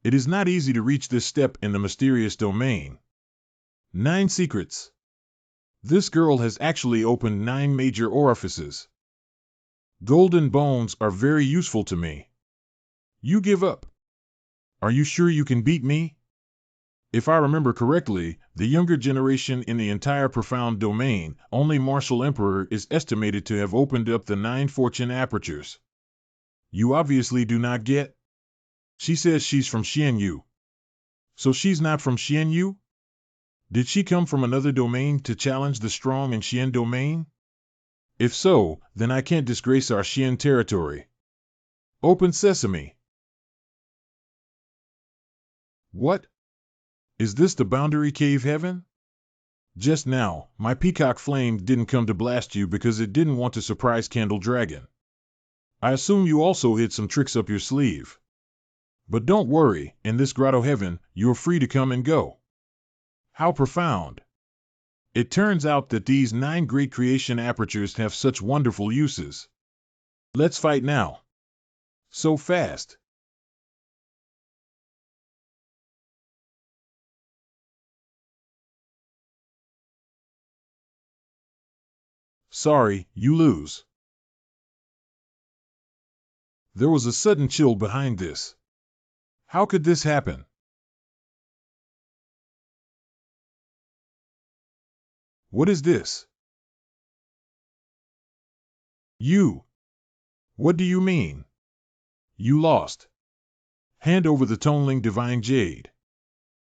It is not easy to reach this step in the mysterious domain. 9 secrets. This girl has actually opened 9 major orifices. Golden bones are very useful to me. You give up. Are you sure you can beat me? If I remember correctly, the younger generation in the entire profound domain, only Martial Emperor, is estimated to have opened up the 9 fortune apertures. You obviously do not get? She says she's from Xianyu. So she's not from Xianyu? Did she come from another domain to challenge the strong in Xian domain? If so, then I can't disgrace our Xian territory. Open sesame. What? Is this the boundary cave heaven? Just now, my peacock flame didn't come to blast you because it didn't want to surprise Candle Dragon. I assume you also hid some tricks up your sleeve. But don't worry, in this grotto heaven, you're free to come and go. How profound. It turns out that these 9 great creation apertures have such wonderful uses. Let's fight now. So fast. Sorry, you lose. There was a sudden chill behind this. How could this happen? What is this? You. What do you mean? You lost. Hand over the Toneling Divine Jade.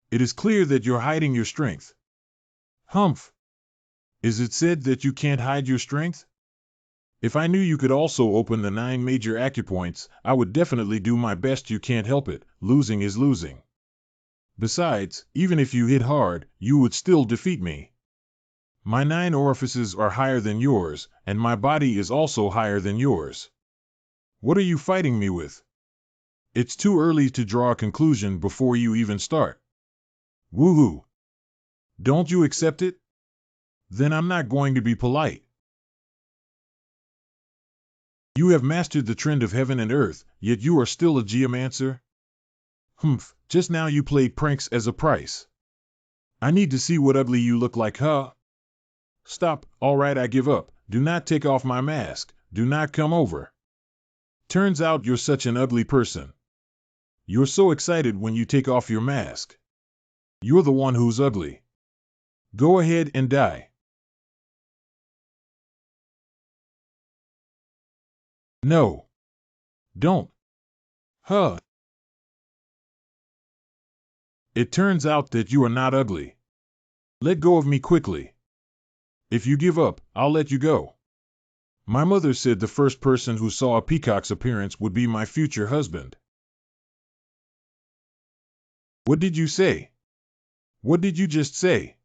It is clear that you're hiding your strength. Humph. Is it said that you can't hide your strength? If I knew you could also open the 9 major acupoints, I would definitely do my best. You can't help it, losing is losing. Besides, even if you hit hard, you would still defeat me. My 9 orifices are higher than yours, and my body is also higher than yours. What are you fighting me with? It's too early to draw a conclusion before you even start. Woohoo! Don't you accept it? Then I'm not going to be polite. You have mastered the trend of heaven and earth, yet you are still a geomancer? Humph, just now you played pranks as a price. I need to see what ugly you look like, huh? Stop, all right, I give up. Do not take off my mask. Do not come over. Turns out you're such an ugly person. You're so excited when you take off your mask. You're the one who's ugly. Go ahead and die. No. Don't. Huh. It turns out that you are not ugly. Let go of me quickly. If you give up, I'll let you go. My mother said the first person who saw a peacock's appearance would be my future husband. What did you say? What did you just say?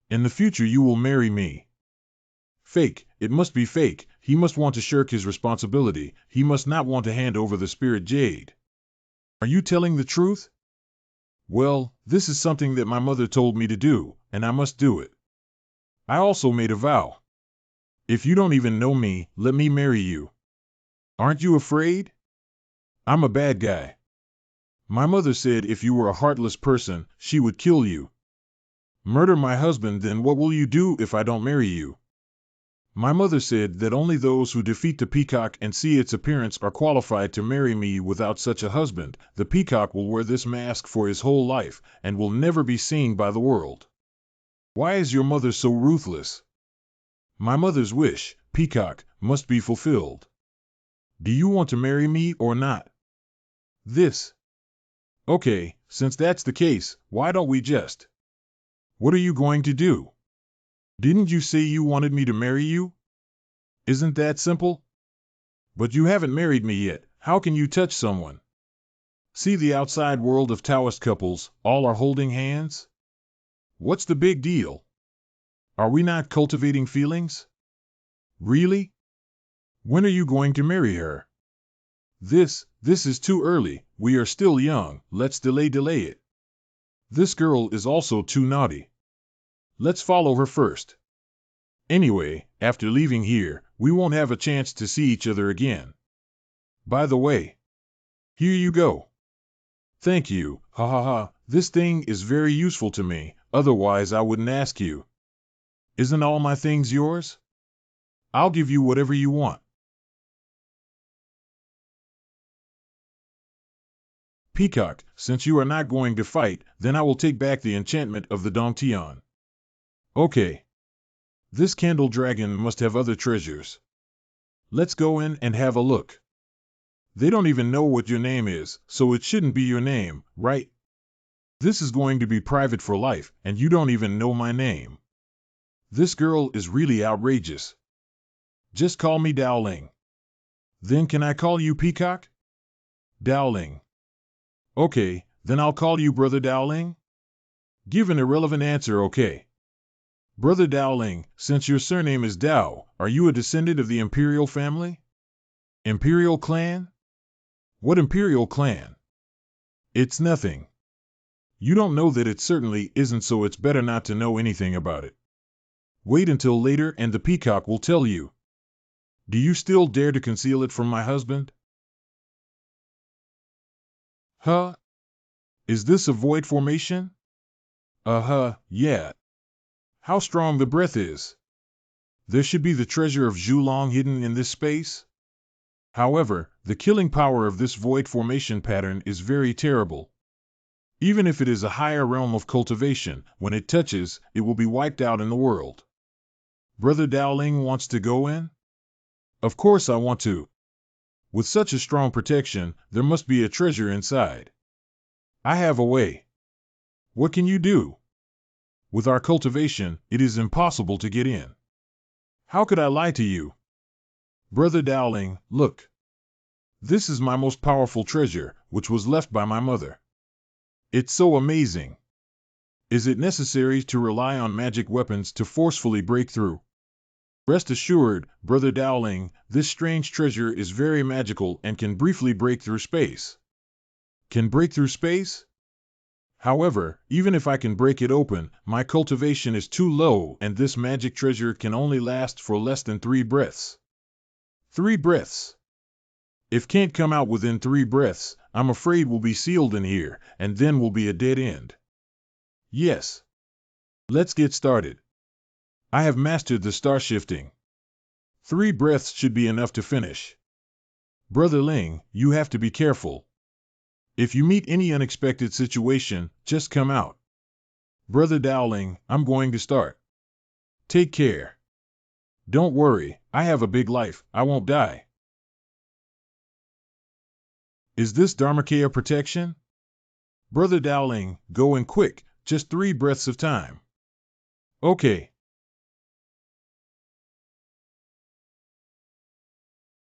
In the future you will marry me. Fake, it must be fake. He must want to shirk his responsibility. He must not want to hand over the spirit jade. Are you telling the truth? Well, this is something that my mother told me to do, and I must do it. I also made a vow. If you don't even know me, let me marry you. Aren't you afraid? I'm a bad guy. My mother said if you were a heartless person, she would kill you. Murder my husband, then what will you do if I don't marry you? My mother said that only those who defeat the peacock and see its appearance are qualified to marry me. Without such a husband, the peacock will wear this mask for his whole life and will never be seen by the world. Why is your mother so ruthless? My mother's wish, peacock, must be fulfilled. Do you want to marry me or not? This. Okay, since that's the case, why don't we just... What are you going to do? Didn't you say you wanted me to marry you? Isn't that simple? But you haven't married me yet. How can you touch someone? See the outside world of Taoist couples, all are holding hands? What's the big deal? Are we not cultivating feelings? Really? When are you going to marry her? This is too early. We are still young. Let's delay it. This girl is also too naughty. Let's follow her first. Anyway, after leaving here, we won't have a chance to see each other again. By the way, here you go. Thank you, ha ha ha, this thing is very useful to me, otherwise I wouldn't ask you. Isn't all my things yours? I'll give you whatever you want. Peacock, since you are not going to fight, then I will take back the enchantment of the Dongtian. Okay. This candle dragon must have other treasures. Let's go in and have a look. They don't even know what your name is, so it shouldn't be your name, right? This is going to be private for life, and you don't even know my name. This girl is really outrageous. Just call me Dowling. Then can I call you Peacock? Dowling. Okay, then I'll call you Brother Dowling? Give an irrelevant answer, okay? Brother Dowling, since your surname is Dow, are you a descendant of the Imperial family? Imperial clan? What Imperial clan? It's nothing. You don't know that it certainly isn't, so it's better not to know anything about it. Wait until later and the peacock will tell you. Do you still dare to conceal it from my husband? Huh? Is this a void formation? Yeah. How strong the breath is. There should be the treasure of Zhulong hidden in this space. However, the killing power of this void formation pattern is very terrible. Even if it is a higher realm of cultivation, when it touches, it will be wiped out in the world. Brother Dowling wants to go in? Of course I want to. With such a strong protection, there must be a treasure inside. I have a way. What can you do? With our cultivation, it is impossible to get in. How could I lie to you? Brother Dowling, look. This is my most powerful treasure, which was left by my mother. It's so amazing. Is it necessary to rely on magic weapons to forcefully break through? Rest assured, Brother Dowling, this strange treasure is very magical and can briefly break through space. Can break through space? However, even if I can break it open, my cultivation is too low and this magic treasure can only last for less than 3 breaths. 3 breaths. If can't come out within 3 breaths, I'm afraid we'll be sealed in here, and then will be a dead end. Yes. Let's get started. I have mastered the star shifting. 3 breaths should be enough to finish. Brother Ling, you have to be careful. If you meet any unexpected situation, just come out. Brother Dowling, I'm going to start. Take care. Don't worry, I have a big life, I won't die. Is this Dharmakaya protection? Brother Dowling, go in quick, just 3 breaths of time. Okay.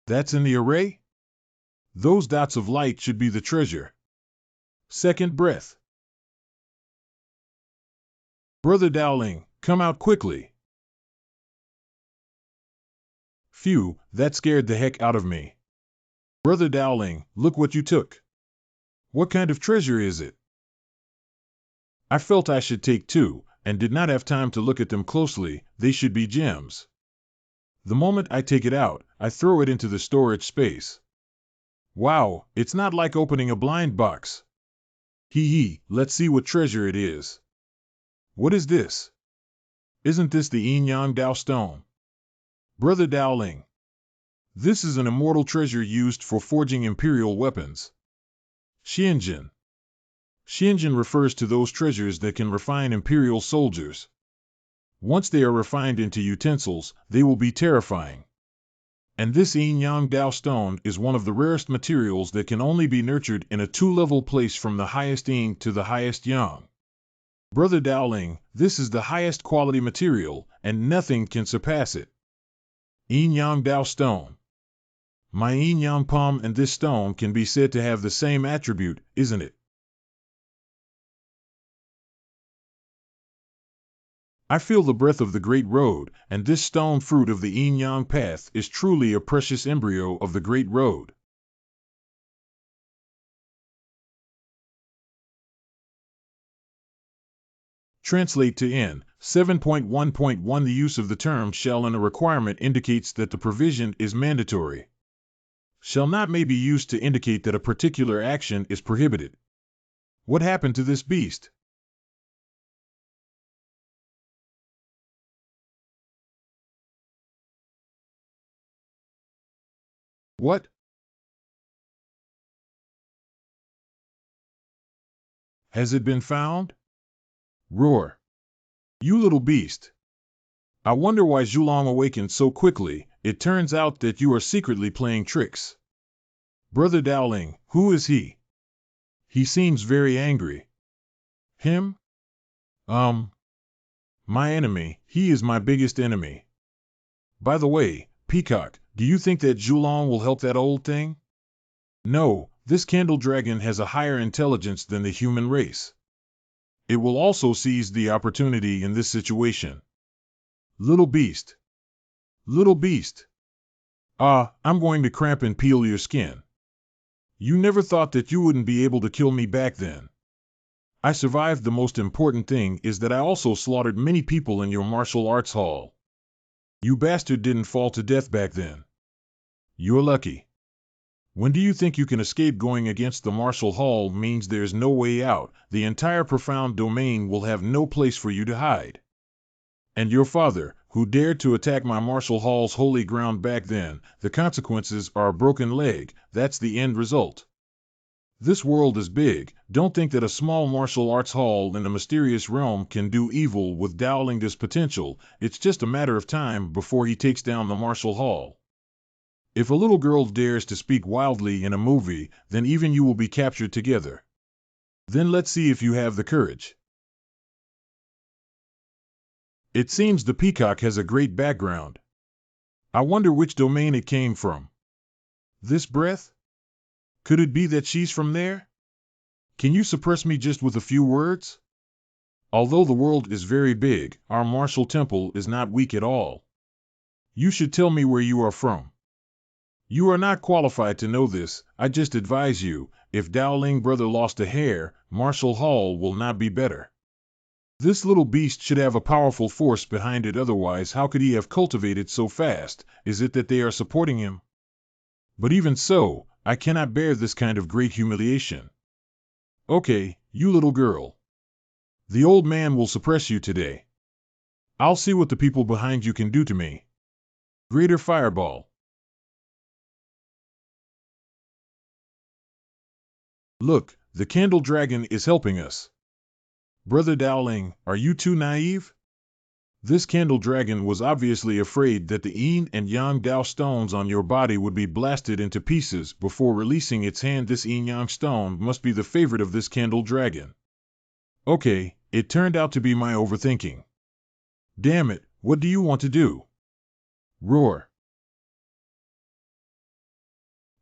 That's in the array? Those dots of light should be the treasure. Second breath. Brother Dowling, come out quickly. Phew, that scared the heck out of me. Brother Dowling, look what you took. What kind of treasure is it? I felt I should take 2, and did not have time to look at them closely. They should be gems. The moment I take it out, I throw it into the storage space. Wow, it's not like opening a blind box. Hee, let's see what treasure it is. What is this? Isn't this the Yin Yang Dao stone? Brother Dowling. This is an immortal treasure used for forging imperial weapons. Xianjin. Xianjin refers to those treasures that can refine imperial soldiers. Once they are refined into utensils, they will be terrifying. And this Yin Yang Dao stone is one of the rarest materials that can only be nurtured in a 2-level place from the highest Yin to the highest Yang. Brother Dowling, this is the highest quality material, and nothing can surpass it. Yin Yang Dao stone. My Yin Yang palm and this stone can be said to have the same attribute, isn't it? I feel the breath of the Great Road, and this stone fruit of the Yin Yang path is truly a precious embryo of the Great Road. Translate to N. 7.1.1 The use of the term shall in a requirement indicates that the provision is mandatory. Shall not may be used to indicate that a particular action is prohibited. What happened to this beast? What? Has it been found? Roar. You little beast. I wonder why Zhulong awakened so quickly. It turns out that you are secretly playing tricks. Brother Dowling, who is he? He seems very angry. Him? My enemy. He is my biggest enemy. By the way, Peacock, do you think that Zhulong will help that old thing? No, this candle dragon has a higher intelligence than the human race. It will also seize the opportunity in this situation. Little beast. Little beast. I'm going to cramp and peel your skin. You never thought that you wouldn't be able to kill me back then. I survived. The most important thing is that I also slaughtered many people in your martial arts hall. You bastard didn't fall to death back then. You're lucky. When do you think you can escape? Going against the martial hall means there's no way out. The entire profound domain will have no place for you to hide. And your father, who dared to attack my martial hall's holy ground back then, the consequences are a broken leg. That's the end result. This world is big. Don't think that a small martial arts hall in a mysterious realm can do evil with Dowling's potential. It's just a matter of time before he takes down the martial hall. If a little girl dares to speak wildly in a movie, then even you will be captured together. Then let's see if you have the courage. It seems the peacock has a great background. I wonder which domain it came from. This breath? Could it be that she's from there? Can you suppress me just with a few words? Although the world is very big, our martial temple is not weak at all. You should tell me where you are from. You are not qualified to know this. I just advise you, if Dowling brother lost a hair, martial hall will not be better. This little beast should have a powerful force behind it, otherwise how could he have cultivated so fast? Is it that they are supporting him? But even so, I cannot bear this kind of great humiliation. Okay, you little girl. The old man will suppress you today. I'll see what the people behind you can do to me. Greater fireball. Look, the candle dragon is helping us. Brother Dowling, are you too naive? This candle dragon was obviously afraid that the yin and yang Dao stones on your body would be blasted into pieces before releasing its hand. This yin yang stone must be the favorite of this candle dragon. Okay, it turned out to be my overthinking. Damn it, what do you want to do? Roar.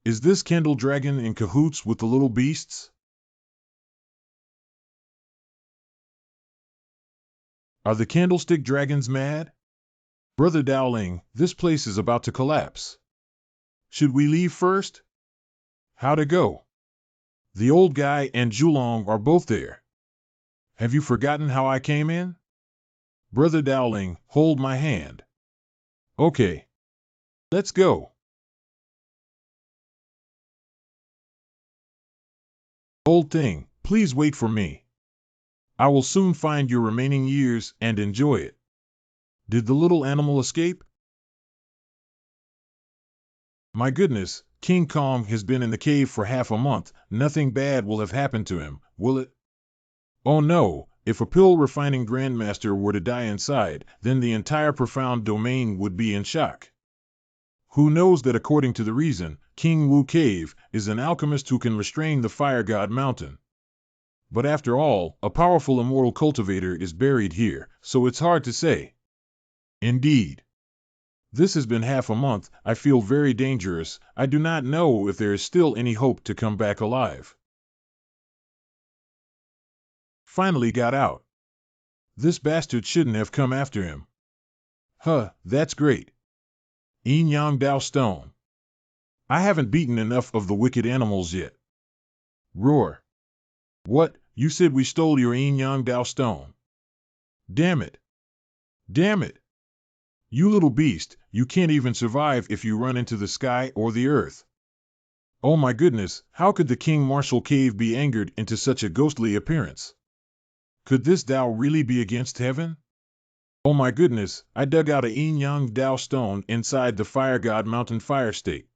Is this candle dragon in cahoots with the little beasts? Are the candlestick dragons mad? Brother Dowling, this place is about to collapse. Should we leave first? How to go? The old guy and Zhulong are both there. Have you forgotten how I came in? Brother Dowling, hold my hand. Okay. Let's go. Old thing, please wait for me. I will soon find your remaining years and enjoy it. Did the little animal escape? My goodness, King Kong has been in the cave for half a month. Nothing bad will have happened to him, will it? Oh no, if a pill refining grandmaster were to die inside, then the entire profound domain would be in shock. Who knows that according to the reason, King Wu Cave is an alchemist who can restrain the fire god mountain. But after all, a powerful immortal cultivator is buried here, so it's hard to say. Indeed. This has been half a month. I feel very dangerous. I do not know if there is still any hope to come back alive. Finally got out. This bastard shouldn't have come after him. Huh, that's great. Yin Yang Dao Stone. I haven't beaten enough of the wicked animals yet. Roar. What? You said we stole your Yin Yang Dao Stone. Damn it. Damn it. You little beast, you can't even survive if you run into the sky or the earth. Oh my goodness, how could the King Martial Cave be angered into such a ghostly appearance? Could this Dao really be against heaven? Oh my goodness, I dug out a Yin Yang Dao Stone inside the Fire God Mountain Fire State.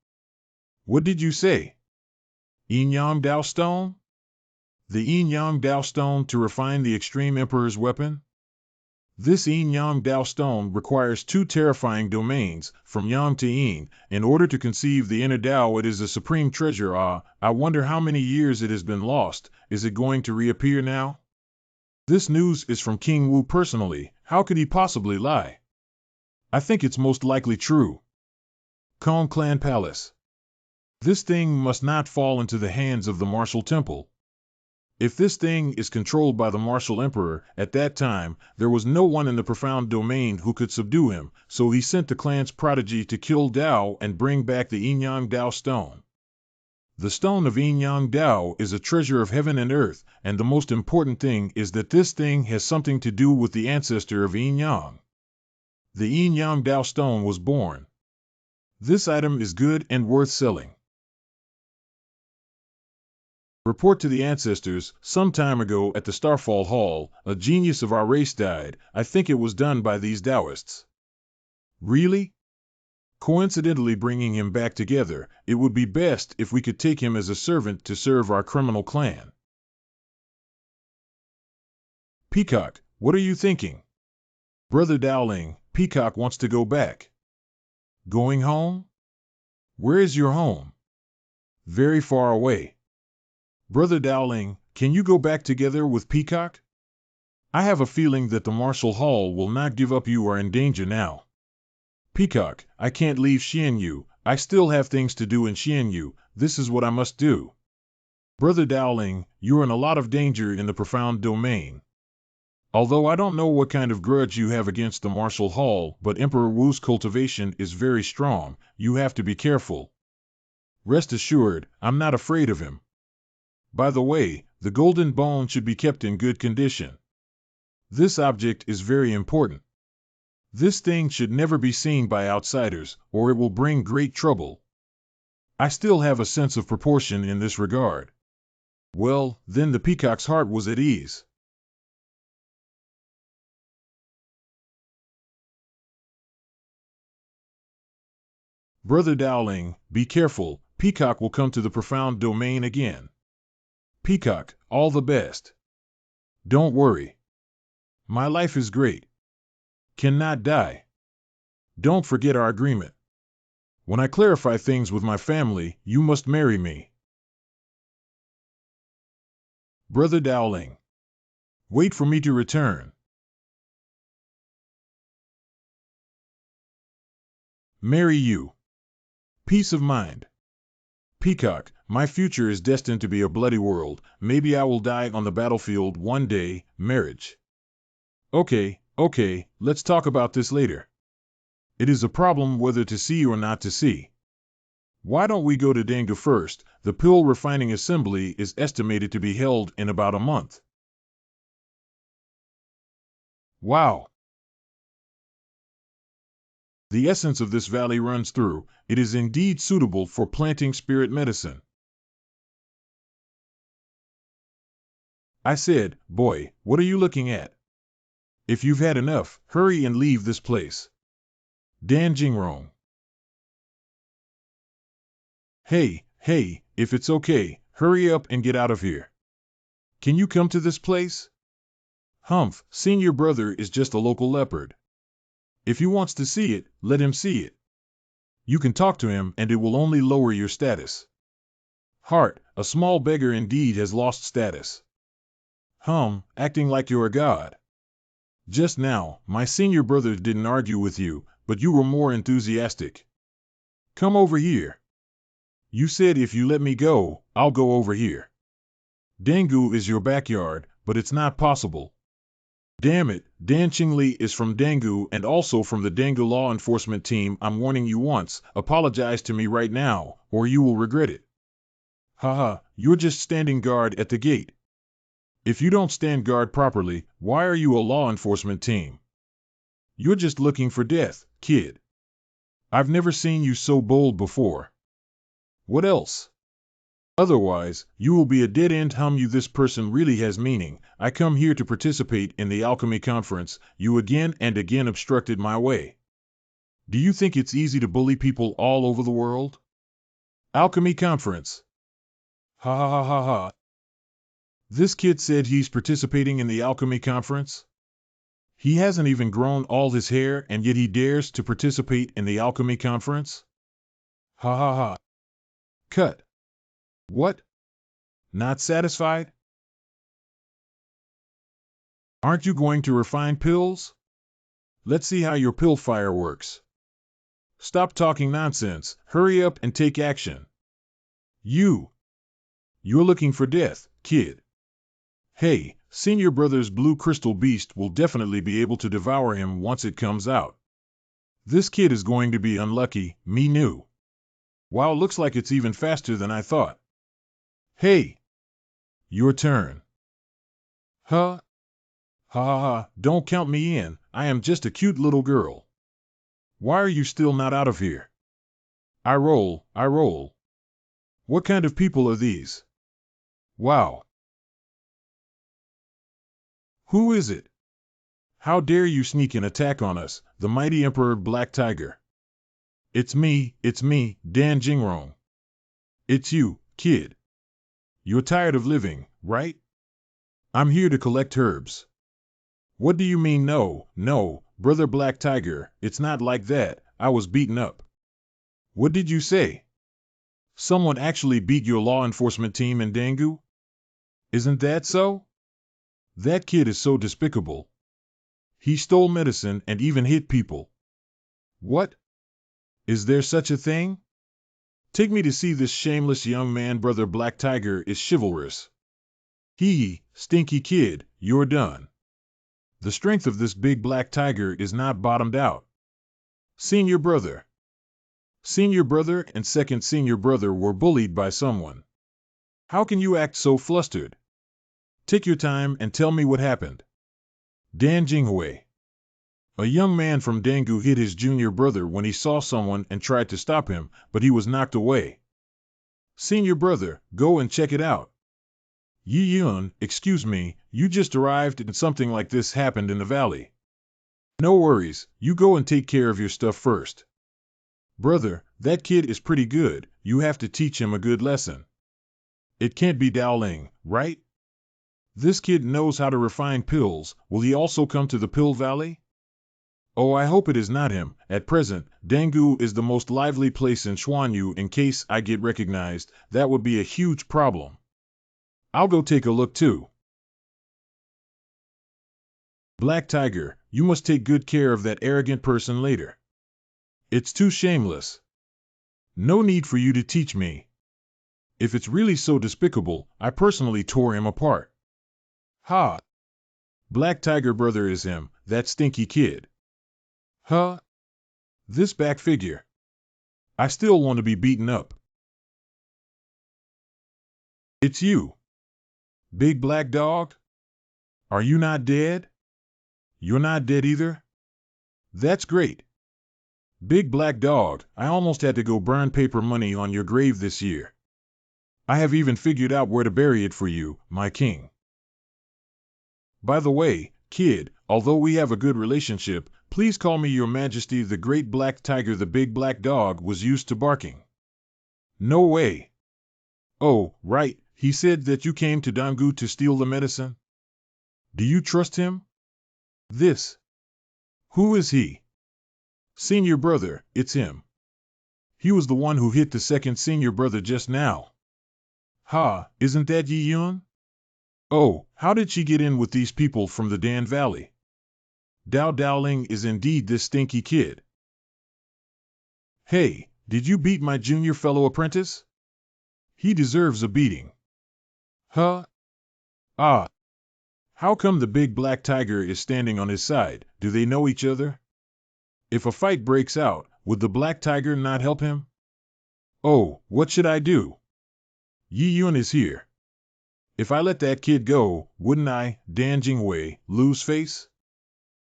What did you say? Yin Yang Dao Stone? The Yin-Yang Dao Stone to refine the Extreme Emperor's weapon? This Yin-Yang Dao Stone requires two terrifying domains, from Yang to Yin, in order to conceive the inner Dao. It is a supreme treasure. I wonder how many years it has been lost. Is it going to reappear now? This news is from King Wu personally. How could he possibly lie? I think it's most likely true. Kong Clan Palace. This thing must not fall into the hands of the Martial Temple. If this thing is controlled by the Martial Emperor, at that time, there was no one in the profound domain who could subdue him, so he sent the clan's prodigy to kill Dao and bring back the Yin-Yang Dao Stone. The Stone of Yin-Yang Dao is a treasure of heaven and earth, and the most important thing is that this thing has something to do with the ancestor of Yin-Yang. The Yin-Yang Dao Stone was born. This item is good and worth selling. Report to the ancestors. Some time ago at the Starfall Hall, a genius of our race died. I think it was done by these Taoists. Really? Coincidentally bringing him back together, it would be best if we could take him as a servant to serve our criminal clan. Peacock, what are you thinking? Brother Dowling, Peacock wants to go back. Going home? Where is your home? Very far away. Brother Dowling, can you go back together with Peacock? I have a feeling that the Martial Hall will not give up. You are in danger now. Peacock, I can't leave Xianyu. I still have things to do in Xianyu. This is what I must do. Brother Dowling, you're in a lot of danger in the profound domain. Although I don't know what kind of grudge you have against the Martial Hall, but Emperor Wu's cultivation is very strong. You have to be careful. Rest assured, I'm not afraid of him. By the way, the golden bone should be kept in good condition. This object is very important. This thing should never be seen by outsiders, or it will bring great trouble. I still have a sense of proportion in this regard. Well, then the peacock's heart was at ease. Brother Dowling, be careful. Peacock will come to the profound domain again. Peacock, all the best. Don't worry. My life is great. Cannot die. Don't forget our agreement. When I clarify things with my family, you must marry me. Brother Dowling. Wait for me to return. Marry you. Peace of mind. Peacock, my future is destined to be a bloody world. Maybe I will die on the battlefield one day. Marriage. Okay, let's talk about this later. It is a problem whether to see or not to see. Why don't we go to Dengu first? The pill refining assembly is estimated to be held in about a month. Wow! The essence of this valley runs through. It is indeed suitable for planting spirit medicine. I said, boy, what are you looking at? If you've had enough, hurry and leave this place. Dan Jingrong. Hey, if it's okay, hurry up and get out of here. Can you come to this place? Humph, senior brother is just a local leopard. If he wants to see it, let him see it. You can talk to him and it will only lower your status. Heart, a small beggar indeed has lost status. Acting like you're a god. Just now, my senior brother didn't argue with you, but you were more enthusiastic. Come over here. You said if you let me go, I'll go over here. Dengu is your backyard, but it's not possible. Damn it, Dan Qingli is from Dengu and also from the Dengu law enforcement team. I'm warning you once, apologize to me right now, or you will regret it. Haha, you're just standing guard at the gate. If you don't stand guard properly, why are you a law enforcement team? You're just looking for death, kid. I've never seen you so bold before. What else? Otherwise, you will be a dead end. You this person really has meaning. I come here to participate in the alchemy conference. You again and again obstructed my way. Do you think it's easy to bully people all over the world? Alchemy conference. Ha ha ha ha ha. This kid said he's participating in the alchemy conference? He hasn't even grown all his hair and yet he dares to participate in the alchemy conference? Ha ha ha. Cut. What? Not satisfied? Aren't you going to refine pills? Let's see how your pill fire works. Stop talking nonsense, hurry up and take action. You're looking for death, kid. Hey, Senior Brother's blue crystal beast will definitely be able to devour him once it comes out. This kid is going to be unlucky, me knew. Wow, looks like it's even faster than I thought. Hey! Your turn. Huh? Ha ha ha, don't count me in, I am just a cute little girl. Why are you still not out of here? I roll. What kind of people are these? Wow. Who is it? How dare you sneak an attack on us, the mighty Emperor Black Tiger? It's me, Dan Jingrong. It's you, kid. You're tired of living, right? I'm here to collect herbs. What do you mean no, Brother Black Tiger, it's not like that, I was beaten up. What did you say? Someone actually beat your law enforcement team in Dangu? Isn't that so? That kid is so despicable. He stole medicine and even hit people. What? Is there such a thing? Take me to see this shameless young man. Brother Black Tiger is chivalrous. Stinky kid, you're done. The strength of this big black tiger is not bottomed out. Senior Brother and second Senior Brother were bullied by someone. How can you act so flustered? Take your time and tell me what happened. Dan Jinghui. A young man from Dangu hit his junior brother when he saw someone and tried to stop him, but he was knocked away. Senior Brother, go and check it out. Yi Yun, excuse me, you just arrived and something like this happened in the valley. No worries, you go and take care of your stuff first. Brother, that kid is pretty good, you have to teach him a good lesson. It can't be Dowling, right? This kid knows how to refine pills, will he also come to the Pill Valley? Oh, I hope it is not him. At present, Dangu is the most lively place in Xuanyu. In case I get recognized, that would be a huge problem. I'll go take a look too. Black Tiger, you must take good care of that arrogant person later. It's too shameless. No need for you to teach me. If it's really so despicable, I personally tore him apart. Ha! Black Tiger Brother is him, that stinky kid. Huh? This back figure. I still want to be beaten up. It's you. Big black dog? Are you not dead? You're not dead either? That's great. Big black dog, I almost had to go burn paper money on your grave this year. I have even figured out where to bury it for you, my king. By the way, kid, although we have a good relationship, please call me Your Majesty. The great black tiger, the big black dog, was used to barking. No way. Oh, right, he said that you came to Dangu to steal the medicine. Do you trust him? This. Who is he? Senior Brother, it's him. He was the one who hit the second Senior Brother just now. Ha, isn't that Yi Yun? Oh, how did she get in with these people from the Dan Valley? Dao Dowling is indeed this stinky kid. Hey, did you beat my junior fellow apprentice? He deserves a beating. Huh? Ah. How come the big black tiger is standing on his side? Do they know each other? If a fight breaks out, would the black tiger not help him? Oh, what should I do? Yi Yun is here. If I let that kid go, wouldn't I, Dan Jinghui, lose face?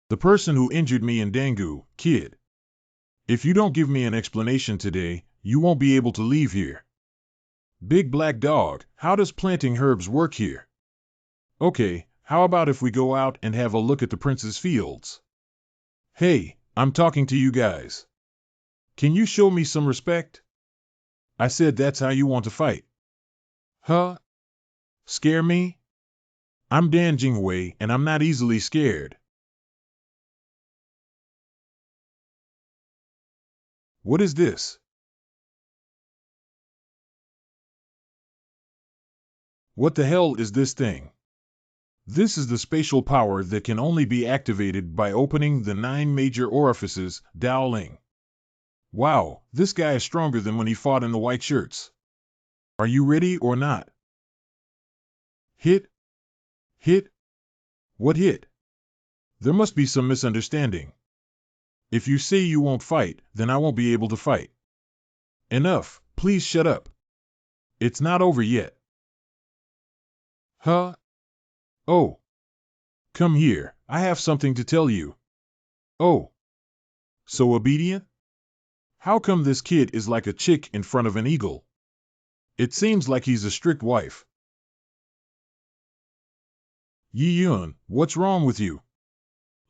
The person who injured me in Dangu, kid. If you don't give me an explanation today, you won't be able to leave here. Big black dog, how does planting herbs work here? Okay, how about if we go out and have a look at the prince's fields? Hey, I'm talking to you guys. Can you show me some respect? I said that's how you want to fight. Huh? Scare me? I'm Dan Jingwei, and I'm not easily scared. What is this? What the hell is this thing? This is the spatial power that can only be activated by opening the 9 major orifices, Daoling. Wow, this guy is stronger than when he fought in the white shirts. Are you ready or not? Hit? Hit? What hit? There must be some misunderstanding. If you say you won't fight, then I won't be able to fight. Enough, please shut up. It's not over yet. Huh? Oh. Come here, I have something to tell you. Oh. So obedient? How come this kid is like a chick in front of an eagle? It seems like he's a strict wife. Yi Yun, what's wrong with you?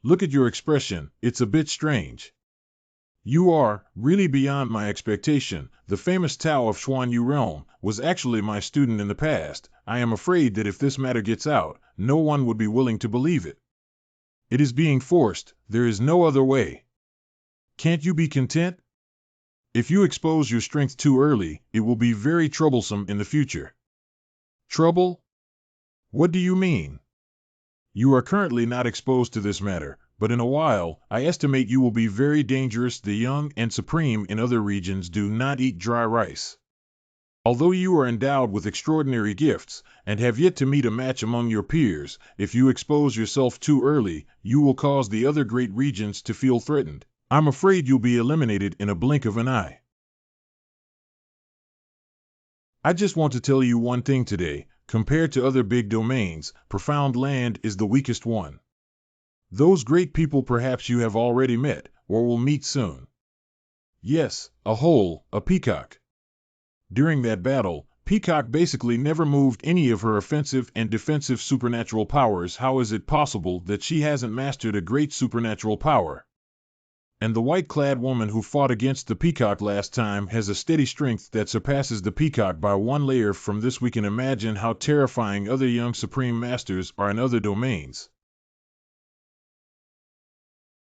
Look at your expression, it's a bit strange. You are, really beyond my expectation. The famous Tao of Xuan Yu realm was actually my student in the past. I am afraid that if this matter gets out, no one would be willing to believe it. It is being forced, there is no other way. Can't you be content? If you expose your strength too early, it will be very troublesome in the future. Trouble? What do you mean? You are currently not exposed to this matter, but in a while, I estimate you will be very dangerous. The young and supreme in other regions do not eat dry rice. Although you are endowed with extraordinary gifts, and have yet to meet a match among your peers, if you expose yourself too early, you will cause the other great regions to feel threatened. I'm afraid you'll be eliminated in a blink of an eye. I just want to tell you one thing today. Compared to other big domains, Profound Land is the weakest one. Those great people perhaps you have already met, or will meet soon. Yes, a peacock. During that battle, Peacock basically never moved any of her offensive and defensive supernatural powers. How is it possible that she hasn't mastered a great supernatural power? And the white-clad woman who fought against the peacock last time has a steady strength that surpasses the peacock by 1 layer. From this we can imagine how terrifying other young supreme masters are in other domains.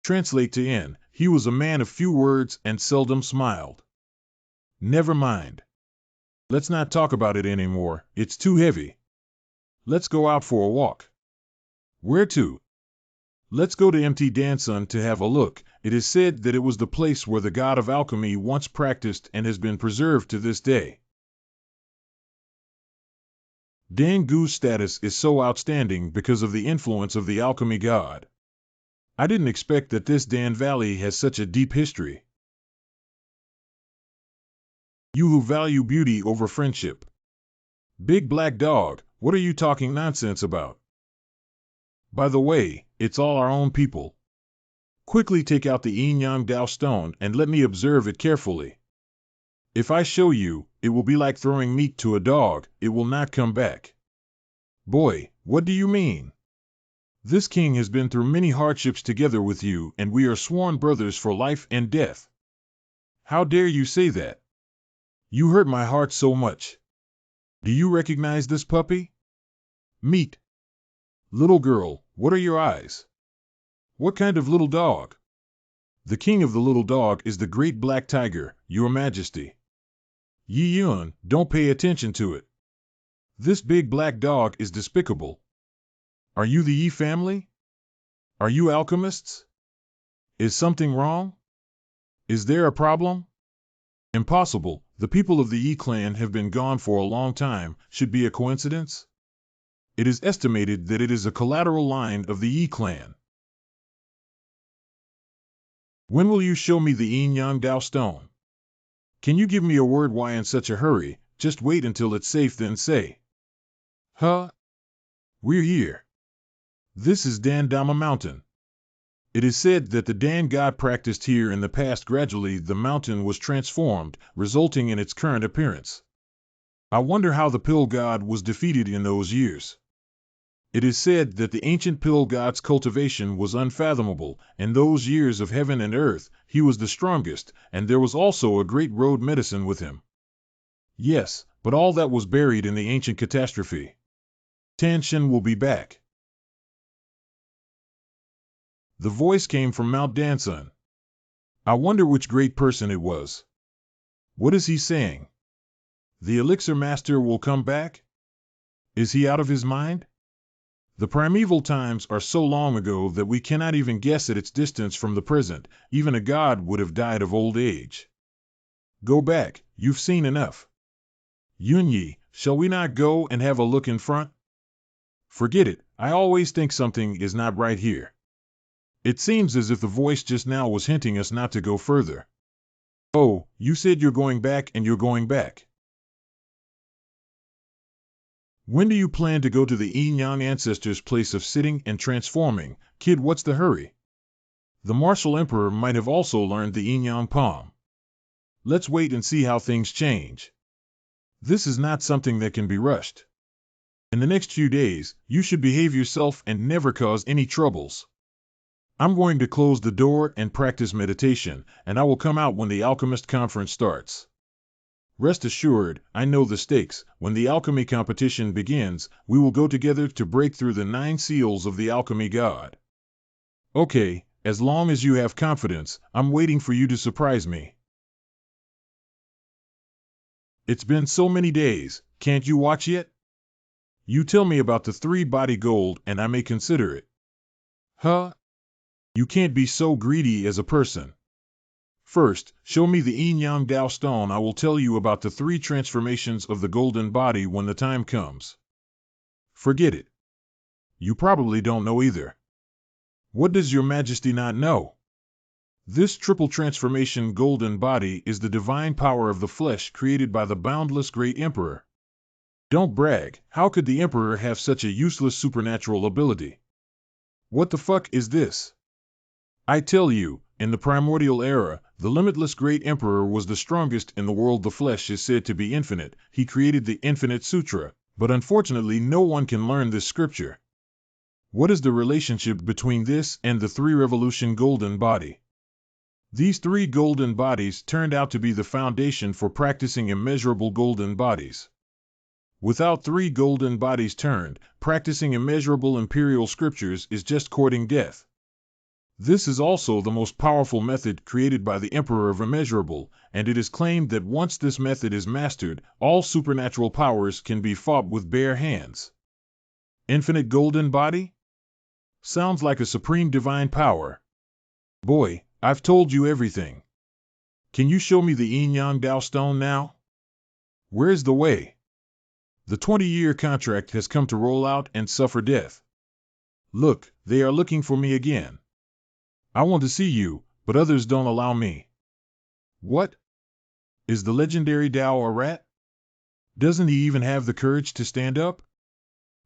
Translate to N. He was a man of few words and seldom smiled. Never mind. Let's not talk about it anymore, it's too heavy. Let's go out for a walk. Where to? Let's go to Mt. Dansun to have a look. It is said that it was the place where the god of alchemy once practiced and has been preserved to this day. Dan Gu's status is so outstanding because of the influence of the alchemy god. I didn't expect that this Dan Valley has such a deep history. You who value beauty over friendship. Big black dog, what are you talking nonsense about? By the way, it's all our own people. Quickly take out the Yin Yang Dao stone and let me observe it carefully. If I show you, it will be like throwing meat to a dog, it will not come back. Boy, what do you mean? This king has been through many hardships together with you, and we are sworn brothers for life and death. How dare you say that? You hurt my heart so much. Do you recognize this puppy? Meat. Little girl, what are your eyes? What kind of little dog? The king of the little dog is the great black tiger, your majesty. Yi Yun, don't pay attention to it. This big black dog is despicable. Are you the Yi family? Are you alchemists? Is something wrong? Is there a problem? Impossible, the people of the Yi clan have been gone for a long time. Should be a coincidence? It is estimated that it is a collateral line of the Yi clan. When will you show me the Yin Yang Dao stone? Can you give me a word why in such a hurry? Just wait until it's safe then say. Huh? We're here. This is Dan Dama Mountain. It is said that the Dan god practiced here in the past. Gradually the mountain was transformed, resulting in its current appearance. I wonder how the pill god was defeated in those years. It is said that the ancient pill god's cultivation was unfathomable. In those years of heaven and earth, he was the strongest, and there was also a great road medicine with him. Yes, but all that was buried in the ancient catastrophe. Tanshin will be back. The voice came from Mount Dansun. I wonder which great person it was. What is he saying? The Elixir Master will come back? Is he out of his mind? The primeval times are so long ago that we cannot even guess at its distance from the present. Even a god would have died of old age. Go back, you've seen enough. Yunyi, shall we not go and have a look in front? Forget it, I always think something is not right here. It seems as if the voice just now was hinting us not to go further. Oh, you said you're going back and you're going back. When do you plan to go to the Yin-Yang ancestors' place of sitting and transforming? Kid, what's the hurry? The martial emperor might have also learned the Yin-Yang palm. Let's wait and see how things change. This is not something that can be rushed. In the next few days, you should behave yourself and never cause any troubles. I'm going to close the door and practice meditation, and I will come out when the alchemist conference starts. Rest assured, I know the stakes. When the alchemy competition begins, we will go together to break through the 9 seals of the alchemy god. Okay, as long as you have confidence, I'm waiting for you to surprise me. It's been so many days, can't you watch yet? You tell me about the 3-body gold and I may consider it. Huh? You can't be so greedy as a person. First, show me the Yin-Yang Dao stone. I will tell you about the 3 transformations of the golden body when the time comes. Forget it. You probably don't know either. What does your majesty not know? This triple transformation golden body is the divine power of the flesh created by the boundless great emperor. Don't brag. How could the emperor have such a useless supernatural ability? What the fuck is this? I tell you, in the primordial era, the limitless great emperor was the strongest in the world. The flesh is said to be infinite. He created the Infinite Sutra, but unfortunately no one can learn this scripture. What is the relationship between this and the 3-revolution golden body? These 3 golden bodies turned out to be the foundation for practicing immeasurable golden bodies. Without 3 golden bodies turned, practicing immeasurable imperial scriptures is just courting death. This is also the most powerful method created by the Emperor of Immeasurable, and it is claimed that once this method is mastered, all supernatural powers can be fought with bare hands. Infinite golden body? Sounds like a supreme divine power. Boy, I've told you everything. Can you show me the Yin-Yang Dao stone now? Where's the way? The 20-year contract has come to roll out and suffer death. Look, they are looking for me again. I want to see you, but others don't allow me. What? Is the legendary Dao a rat? Doesn't he even have the courage to stand up?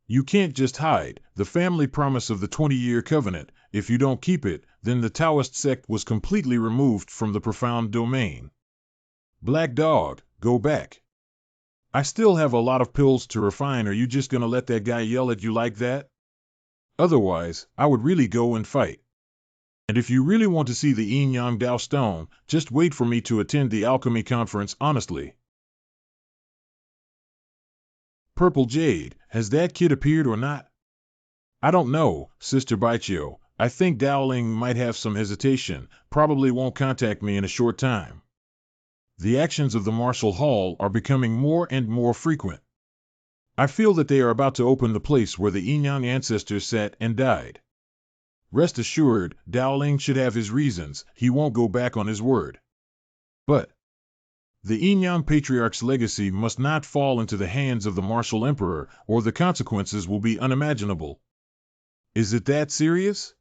You can't just hide. The family promise of the 20-year covenant, if you don't keep it, then the Taoist sect was completely removed from the profound domain. Black Dog, go back. I still have a lot of pills to refine. Are you just gonna let that guy yell at you like that? Otherwise, I would really go and fight. And if you really want to see the Yin-Yang Dao stone, just wait for me to attend the alchemy conference honestly. Purple Jade, has that kid appeared or not? I don't know, Sister Baichio. I think Dowling might have some hesitation, probably won't contact me in a short time. The actions of the Martial Hall are becoming more and more frequent. I feel that they are about to open the place where the Yin-Yang ancestors sat and died. Rest assured, Dowling should have his reasons. He won't go back on his word. But the Yin-Yang Patriarch's legacy must not fall into the hands of the Martial Emperor, or the consequences will be unimaginable. Is it that serious?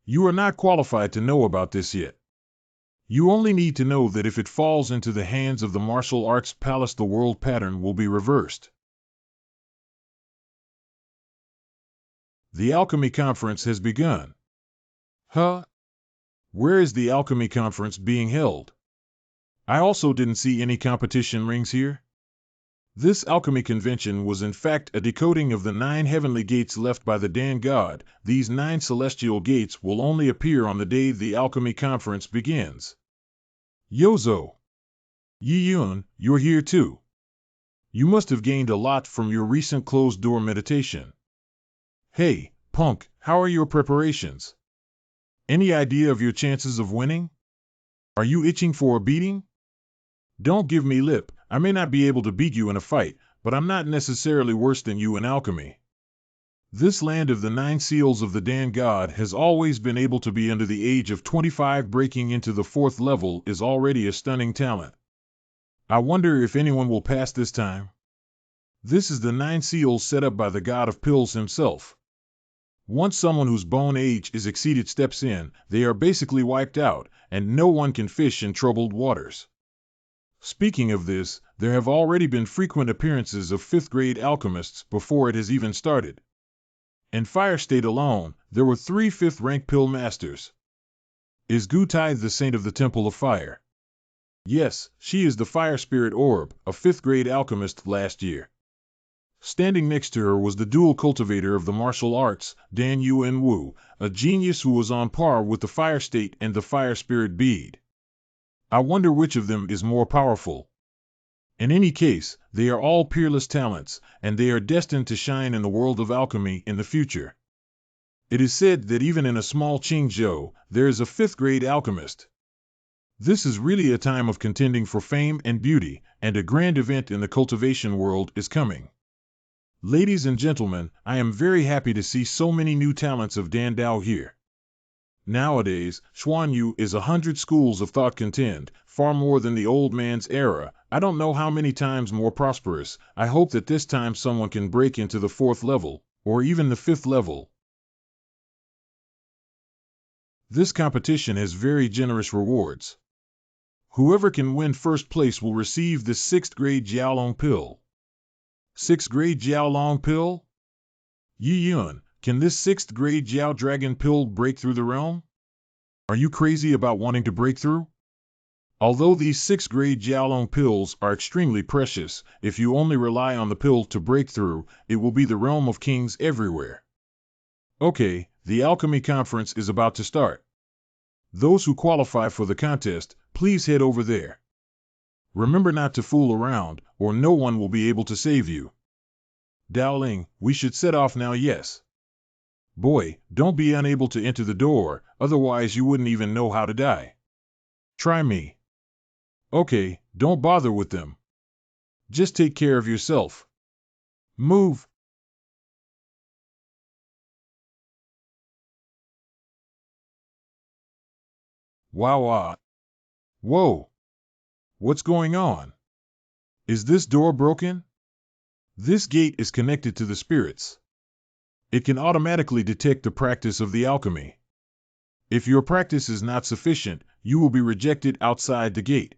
You are not qualified to know about this yet. You only need to know that if it falls into the hands of the martial arts palace, the world pattern will be reversed. The alchemy conference has begun. Huh? Where is the alchemy conference being held? I also didn't see any competition rings here. This alchemy convention was in fact a decoding of the 9 heavenly gates left by the Dan God. These 9 celestial gates will only appear on the day the alchemy conference begins. Yozo! Yi Yun, you're here too. You must have gained a lot from your recent closed-door meditation. Hey, punk, how are your preparations? Any idea of your chances of winning? Are you itching for a beating? Don't give me lip. I may not be able to beat you in a fight, but I'm not necessarily worse than you in alchemy. This land of the 9 seals of the Dan God has always been able to be under the age of 25. Breaking into the 4th level is already a stunning talent. I wonder if anyone will pass this time. This is the 9 seals set up by the god of pills himself. Once someone whose bone age is exceeded steps in, they are basically wiped out, and no one can fish in troubled waters. Speaking of this, there have already been frequent appearances of 5th-grade alchemists before it has even started. In Fire State alone, there were 3 5th-rank pill masters. Is Gutai the saint of the Temple of Fire? Yes, she is the Fire Spirit Orb, a 5th-grade alchemist last year. Standing next to her was the dual cultivator of the martial arts, Dan Yuen Wu, a genius who was on par with the Fire State and the Fire Spirit Bead. I wonder which of them is more powerful. In any case, they are all peerless talents, and they are destined to shine in the world of alchemy in the future. It is said that even in a small Qingzhou, there is a 5th-grade alchemist. This is really a time of contending for fame and beauty, and a grand event in the cultivation world is coming. Ladies and gentlemen, I am very happy to see so many new talents of Dan Dao here. Nowadays, Xuanyu is 100 schools of thought contend, far more than the old man's era. I don't know how many times more prosperous. I hope that this time someone can break into the 4th level, or even the 5th level. This competition has very generous rewards. Whoever can win first place will receive the 6th-grade Jiaolong pill. 6th-grade Jiaolong pill? Yi Yun, can this 6th-grade Jiao Dragon pill break through the realm? Are you crazy about wanting to break through? Although these 6th-grade Jiaolong pills are extremely precious, if you only rely on the pill to break through, it will be the realm of kings everywhere. Okay, the alchemy conference is about to start. Those who qualify for the contest, please head over there. Remember not to fool around, or no one will be able to save you. Daoling, we should set off now, yes. Boy, don't be unable to enter the door, otherwise you wouldn't even know how to die. Try me. Okay, don't bother with them. Just take care of yourself. Move. Wow. Whoa. What's going on? Is this door broken? This gate is connected to the spirits. It can automatically detect the practice of the alchemy. If your practice is not sufficient, you will be rejected outside the gate.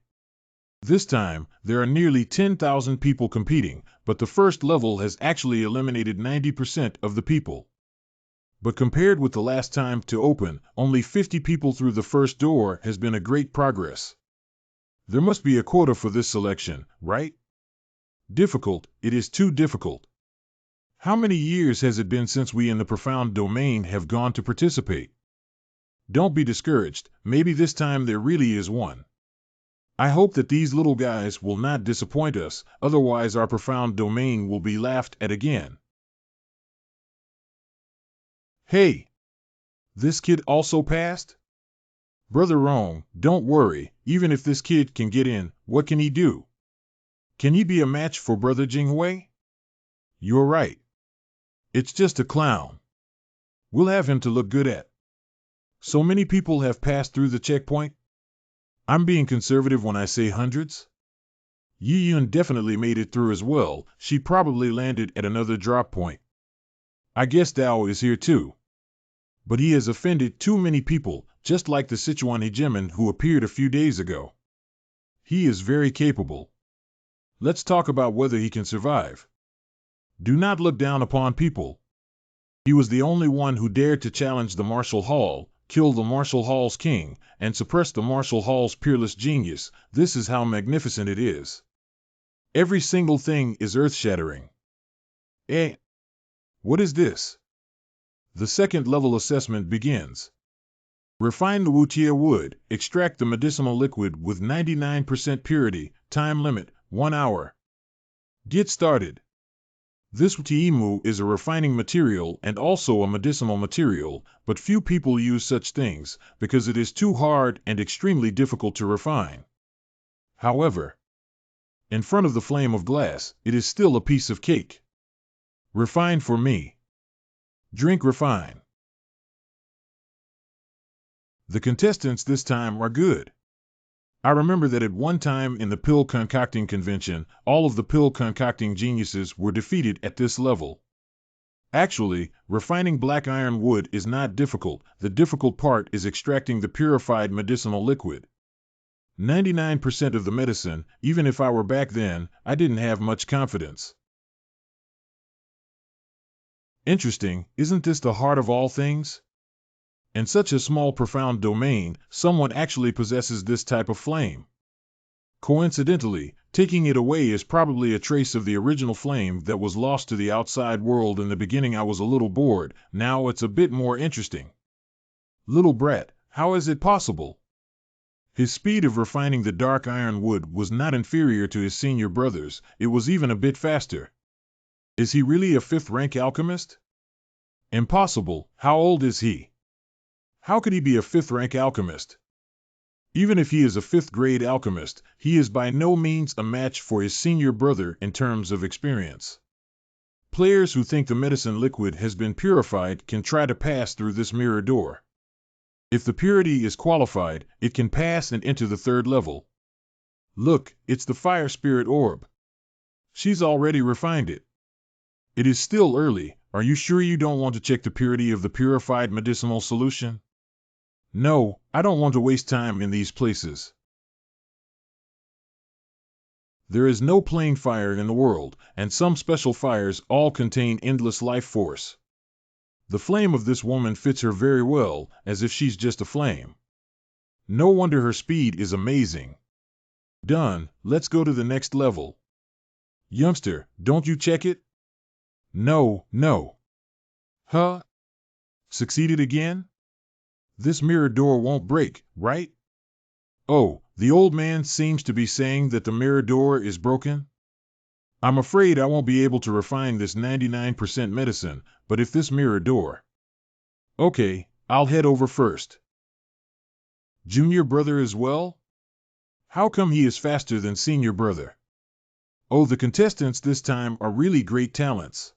This time, there are nearly 10,000 people competing, but the first level has actually eliminated 90% of the people. But compared with the last time to open, only 50 people through the first door has been a great progress. There must be a quota for this selection, right? Difficult, it is too difficult. How many years has it been since we in the profound domain have gone to participate? Don't be discouraged, maybe this time there really is one. I hope that these little guys will not disappoint us, otherwise our profound domain will be laughed at again. Hey! This kid also passed? Brother Rome, don't worry, even if this kid can get in, what can he do? Can he be a match for Brother Jinghui? You're right. It's just a clown. We'll have him to look good at. So many people have passed through the checkpoint? I'm being conservative when I say hundreds. Yi Yun definitely made it through as well. She probably landed at another drop point. I guess Dao is here too. But he has offended too many people, just like the Sichuan hegemon who appeared a few days ago. He is very capable. Let's talk about whether he can survive. Do not look down upon people. He was the only one who dared to challenge the Martial Hall, kill the Martial Hall's king, and suppress the Martial Hall's peerless genius. This is how magnificent it is. Every single thing is earth-shattering. Eh? What is this? The second level assessment begins. Refine the wutia wood, extract the medicinal liquid with 99% purity, time limit, 1 hour. Get started. This Tiimu is a refining material and also a medicinal material, but few people use such things because it is too hard and extremely difficult to refine. However, in front of the flame of glass, it is still a piece of cake. Refine for me. Drink refine. The contestants this time are good. I remember that at one time in the pill concocting convention, all of the pill concocting geniuses were defeated at this level. Actually, refining black iron wood is not difficult. The difficult part is extracting the purified medicinal liquid. 99% of the medicine, even if I were back then, I didn't have much confidence. Interesting, isn't this the heart of all things? In such a small profound domain, someone actually possesses this type of flame. Coincidentally, taking it away is probably a trace of the original flame that was lost to the outside world. In the beginning I was a little bored, now it's a bit more interesting. Little brat, how is it possible? His speed of refining the dark iron wood was not inferior to his senior brother's, it was even a bit faster. Is he really a fifth-rank alchemist? Impossible, how old is he? How could he be a fifth-rank alchemist? Even if he is a fifth-grade alchemist, he is by no means a match for his senior brother in terms of experience. Players who think the medicine liquid has been purified can try to pass through this mirror door. If the purity is qualified, it can pass and enter the third level. Look, it's the fire spirit orb. She's already refined it. It is still early. Are you sure you don't want to check the purity of the purified medicinal solution? No, I don't want to waste time in these places. There is no plain fire in the world, and some special fires all contain endless life force. The flame of this woman fits her very well, as if she's just a flame. No wonder her speed is amazing. Done, let's go to the next level. Youngster, don't you check it? No. Huh? Succeeded again? This mirror door won't break, right? Oh, the old man seems to be saying that the mirror door is broken? I'm afraid I won't be able to refine this 99% medicine, but if this mirror door... Okay, I'll head over first. Junior brother as well? How come he is faster than senior brother? Oh, the contestants this time are really great talents.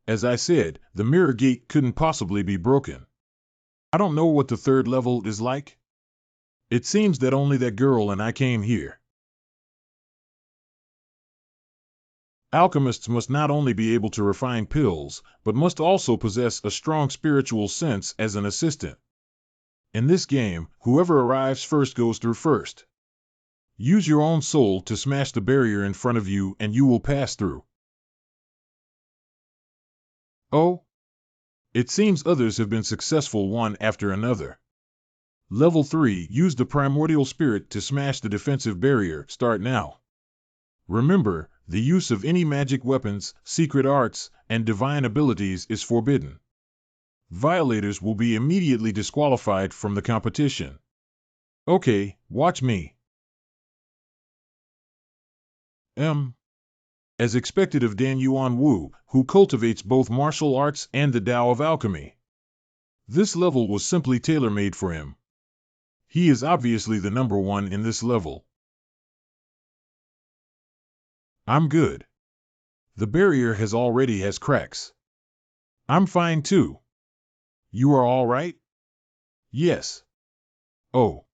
As I said, the mirror gate couldn't possibly be broken. I don't know what the third level is like. It seems that only that girl and I came here. Alchemists must not only be able to refine pills, but must also possess a strong spiritual sense as an assistant. In this game, whoever arrives first goes through first. Use your own soul to smash the barrier in front of you and you will pass through. Oh? It seems others have been successful one after another. Level 3, use the primordial spirit to smash the defensive barrier. Start now. Remember, the use of any magic weapons, secret arts, and divine abilities is forbidden. Violators will be immediately disqualified from the competition. Okay, watch me. As expected of Dan Yuan Wu, who cultivates both martial arts and the Tao of alchemy. This level was simply tailor-made for him. He is obviously the number one in this level. I'm good. The barrier already has cracks. I'm fine too. You are all right? Yes. Oh.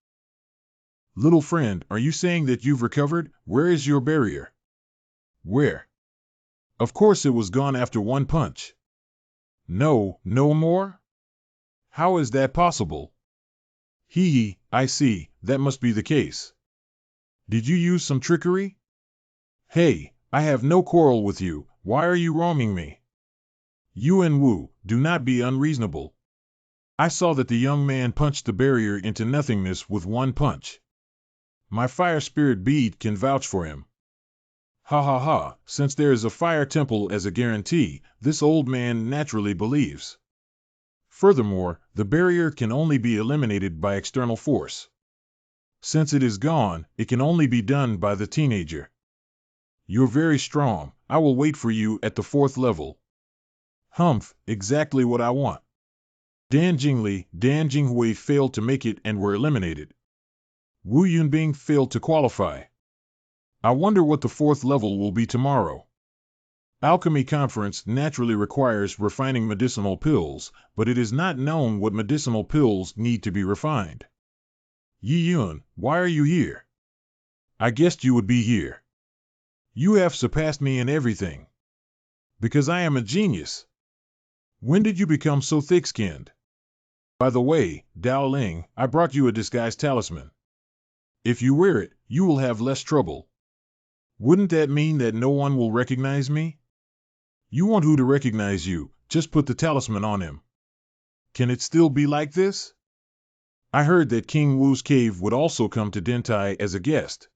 Little friend, are you saying that you've recovered? Where is your barrier? Where? Of course it was gone after one punch. No more? How is that possible? I see, that must be the case. Did you use some trickery? Hey, I have no quarrel with you, why are you wronging me? Yuan Wu, do not be unreasonable. I saw that the young man punched the barrier into nothingness with one punch. My fire spirit bead can vouch for him. Ha, since there is a fire temple as a guarantee, this old man naturally believes. Furthermore, the barrier can only be eliminated by external force. Since it is gone, it can only be done by the teenager. You're very strong. I will wait for you at the 4th level. Humph, exactly what I want. Dan Jingli, Dan Jinghui failed to make it and were eliminated. Wu Yunbing failed to qualify. I wonder what the 4th level will be tomorrow. Alchemy Conference naturally requires refining medicinal pills, but it is not known what medicinal pills need to be refined. Yi Yun, why are you here? I guessed you would be here. You have surpassed me in everything. Because I am a genius. When did you become so thick-skinned? By the way, Dao Ling, I brought you a disguise talisman. If you wear it, you will have less trouble. Wouldn't that mean that no one will recognize me? You want who to recognize you, just put the talisman on him. Can it still be like this? I heard that King Wu's cave would also come to Dentai as a guest.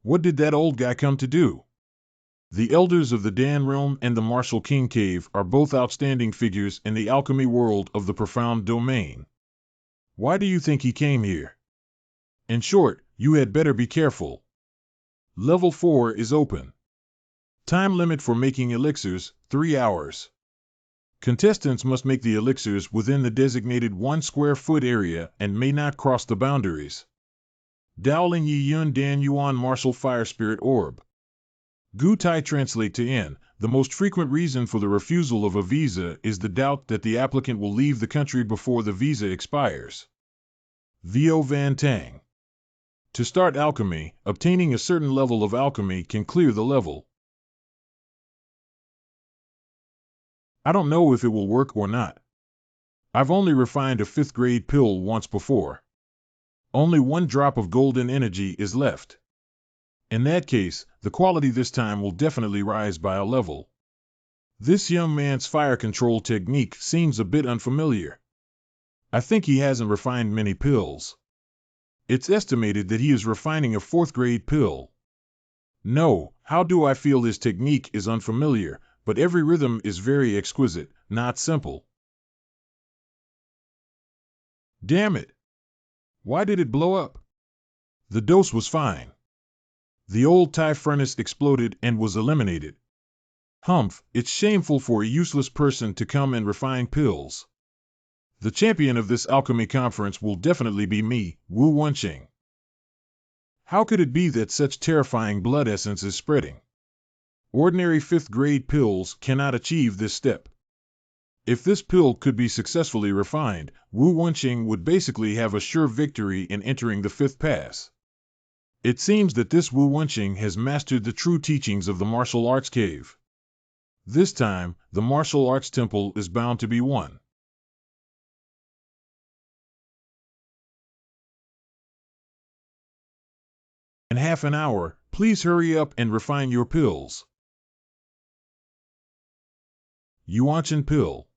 What did that old guy come to do? The elders of the Dan realm and the Martial King Cave are both outstanding figures in the alchemy world of the profound domain. Why do you think he came here? In short, you had better be careful. Level 4 is open. Time limit for making elixirs, 3 hours. Contestants must make the elixirs within the designated 1 square foot area and may not cross the boundaries. Daoling Yi Yun Dan Yuan Martial Fire Spirit Orb. Gu Tai translate to N. The most frequent reason for the refusal of a visa is the doubt that the applicant will leave the country before the visa expires. Vio Van Tang. To start alchemy, obtaining a certain level of alchemy can clear the level. I don't know if it will work or not. I've only refined a 5th grade pill once before. Only 1 drop of golden energy is left. In that case, the quality this time will definitely rise by a level. This young man's fire control technique seems a bit unfamiliar. I think he hasn't refined many pills. It's estimated that he is refining a 4th grade pill. No, how do I feel his technique is unfamiliar, but every rhythm is very exquisite, not simple. Damn it! Why did it blow up? The dose was fine. The old Thai furnace exploded and was eliminated. Humph, it's shameful for a useless person to come and refine pills. The champion of this alchemy conference will definitely be me, Wu Wenqing. How could it be that such terrifying blood essence is spreading? Ordinary 5th grade pills cannot achieve this step. If this pill could be successfully refined, Wu Wenqing would basically have a sure victory in entering the 5th pass. It seems that this Wu Wenqing has mastered the true teachings of the martial arts cave. This time, the martial arts temple is bound to be won. In half an hour, please hurry up and refine your pills. Yuanshan pill.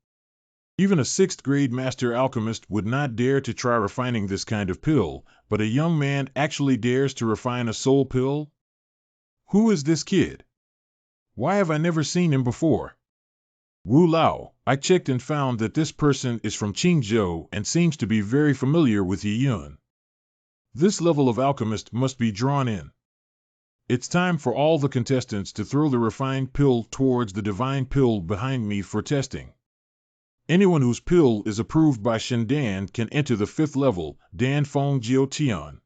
Even a 6th grade master alchemist would not dare to try refining this kind of pill, but a young man actually dares to refine a soul pill? Who is this kid? Why have I never seen him before? Wu Lao, I checked and found that this person is from Qingzhou and seems to be very familiar with Yi Yun. This level of alchemist must be drawn in. It's time for all the contestants to throw the refined pill towards the divine pill behind me for testing. Anyone whose pill is approved by Shendan can enter the 5th level, Dan Feng Jiu Tian.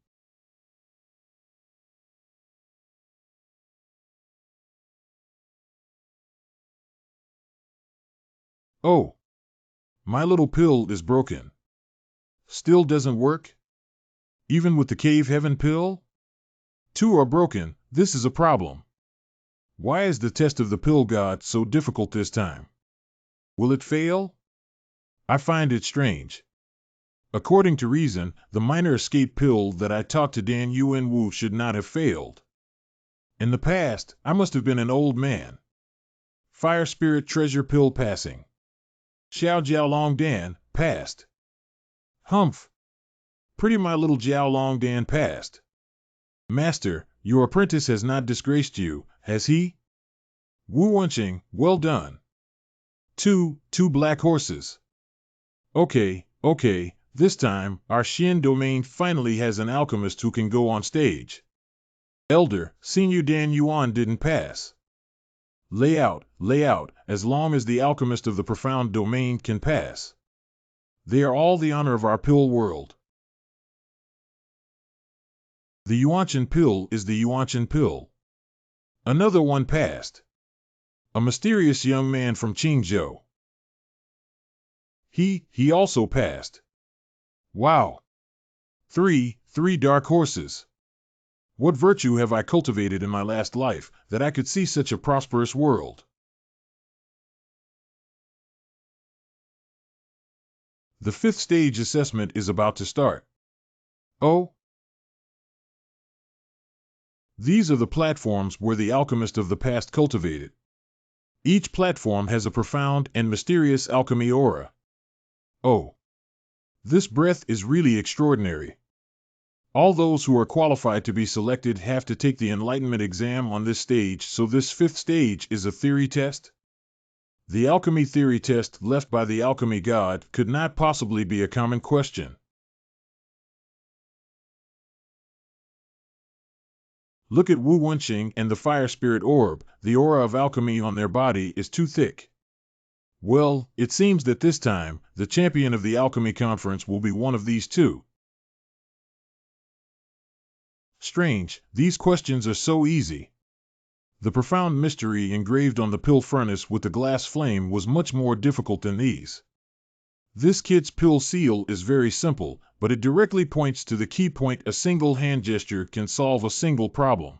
Oh, my little pill is broken. Still doesn't work? Even with the cave heaven pill? 2 are broken, this is a problem. Why is the test of the pill god so difficult this time? Will it fail? I find it strange. According to reason, the minor escape pill that I taught to Dan Yuan Wu should not have failed. In the past, I must have been an old man. Fire Spirit Treasure Pill passing. Xiao Jiao Long Dan, passed. Humph. Pretty my little Jiao Long Dan passed. Master, your apprentice has not disgraced you, has he? Wu Wenqing, well done. Two black horses. Okay, This time, our Xian domain finally has an alchemist who can go on stage. Elder, Senior Dan Yuan didn't pass. Lay out, as long as the alchemist of the profound domain can pass. They are all the honor of our pill world. The Yuanshan pill is the Yuanshan pill. Another one passed. A mysterious young man from Qingzhou. He also passed. Wow. Three dark horses. What virtue have I cultivated in my last life, that I could see such a prosperous world? The 5th stage assessment is about to start. Oh? These are the platforms where the alchemist of the past cultivated. Each platform has a profound and mysterious alchemy aura. Oh. This breath is really extraordinary. All those who are qualified to be selected have to take the enlightenment exam on this stage, so this 5th stage is a theory test? The alchemy theory test left by the alchemy god could not possibly be a common question. Look at Wu Wenqing and the fire spirit orb. The aura of alchemy on their body is too thick. Well, it seems that this time, the champion of the alchemy conference will be one of these two. Strange, these questions are so easy. The profound mystery engraved on the pill furnace with the glass flame was much more difficult than these. This kid's pill seal is very simple, but it directly points to the key point. A single hand gesture can solve a single problem.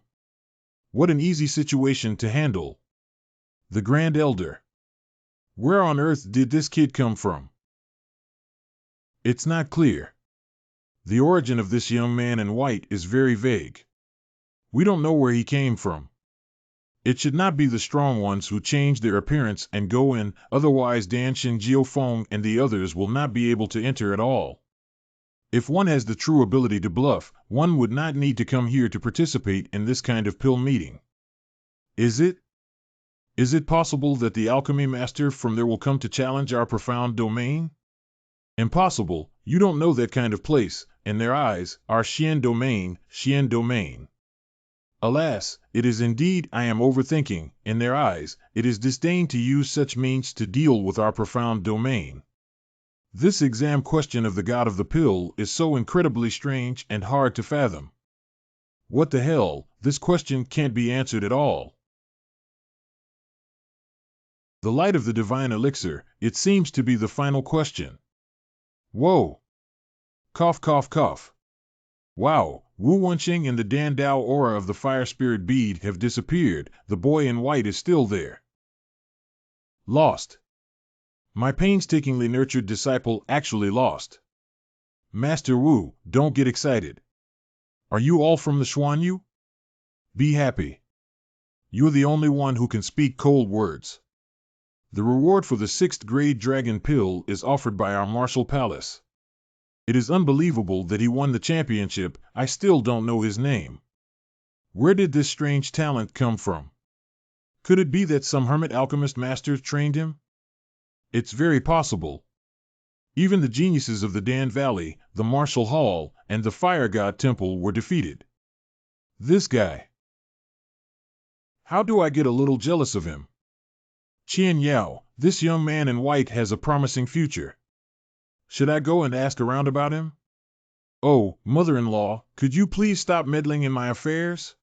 What an easy situation to handle. The Grand Elder. Where on earth did this kid come from? It's not clear. The origin of this young man in white is very vague. We don't know where he came from. It should not be the strong ones who change their appearance and go in, otherwise Danshin Jiufeng and the others will not be able to enter at all. If one has the true ability to bluff, one would not need to come here to participate in this kind of pill meeting. Is it? Is it possible that the alchemy master from there will come to challenge our profound domain? Impossible, you don't know that kind of place. In their eyes, our Xian domain. Alas, it is indeed, I am overthinking, in their eyes, it is disdain to use such means to deal with our profound domain. This exam question of the god of the pill is so incredibly strange and hard to fathom. What the hell, this question can't be answered at all. The light of the divine elixir, it seems to be the final question. Whoa! Cough, cough, cough. Wow, Wu Wenqing and the Dan Dao aura of the fire spirit bead have disappeared. The boy in white is still there. Lost. My painstakingly nurtured disciple actually lost. Master Wu, don't get excited. Are you all from the Xuanyu? Be happy. You're the only one who can speak cold words. The reward for the 6th grade dragon pill is offered by our martial palace. It is unbelievable that he won the championship. I still don't know his name. Where did this strange talent come from? Could it be that some hermit alchemist master trained him? It's very possible. Even the geniuses of the Dan Valley, the Martial Hall, and the Fire God Temple were defeated. This guy. How do I get a little jealous of him? Qian Yao, this young man in white has a promising future. Should I go and ask around about him? Oh, mother-in-law, could you please stop meddling in my affairs?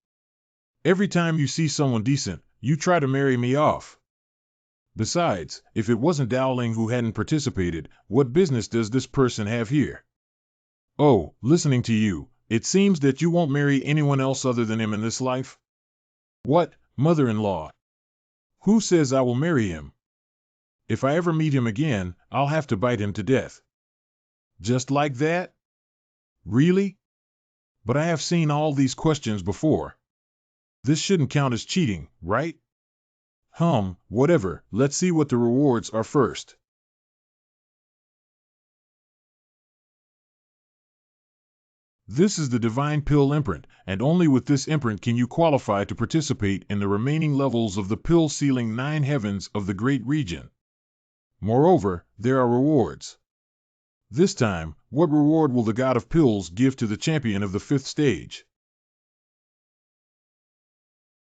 Every time you see someone decent, you try to marry me off. Besides, if it wasn't Dowling who hadn't participated, what business does this person have here? Oh, listening to you, it seems that you won't marry anyone else other than him in this life? What, mother-in-law? Who says I will marry him? If I ever meet him again, I'll have to bite him to death. Just like that? Really? But I have seen all these questions before. This shouldn't count as cheating, right? Whatever, let's see what the rewards are first. This is the Divine Pill imprint, and only with this imprint can you qualify to participate in the remaining levels of the pill sealing 9 heavens of the Great Region. Moreover, there are rewards. This time, what reward will the god of pills give to the champion of the 5th stage?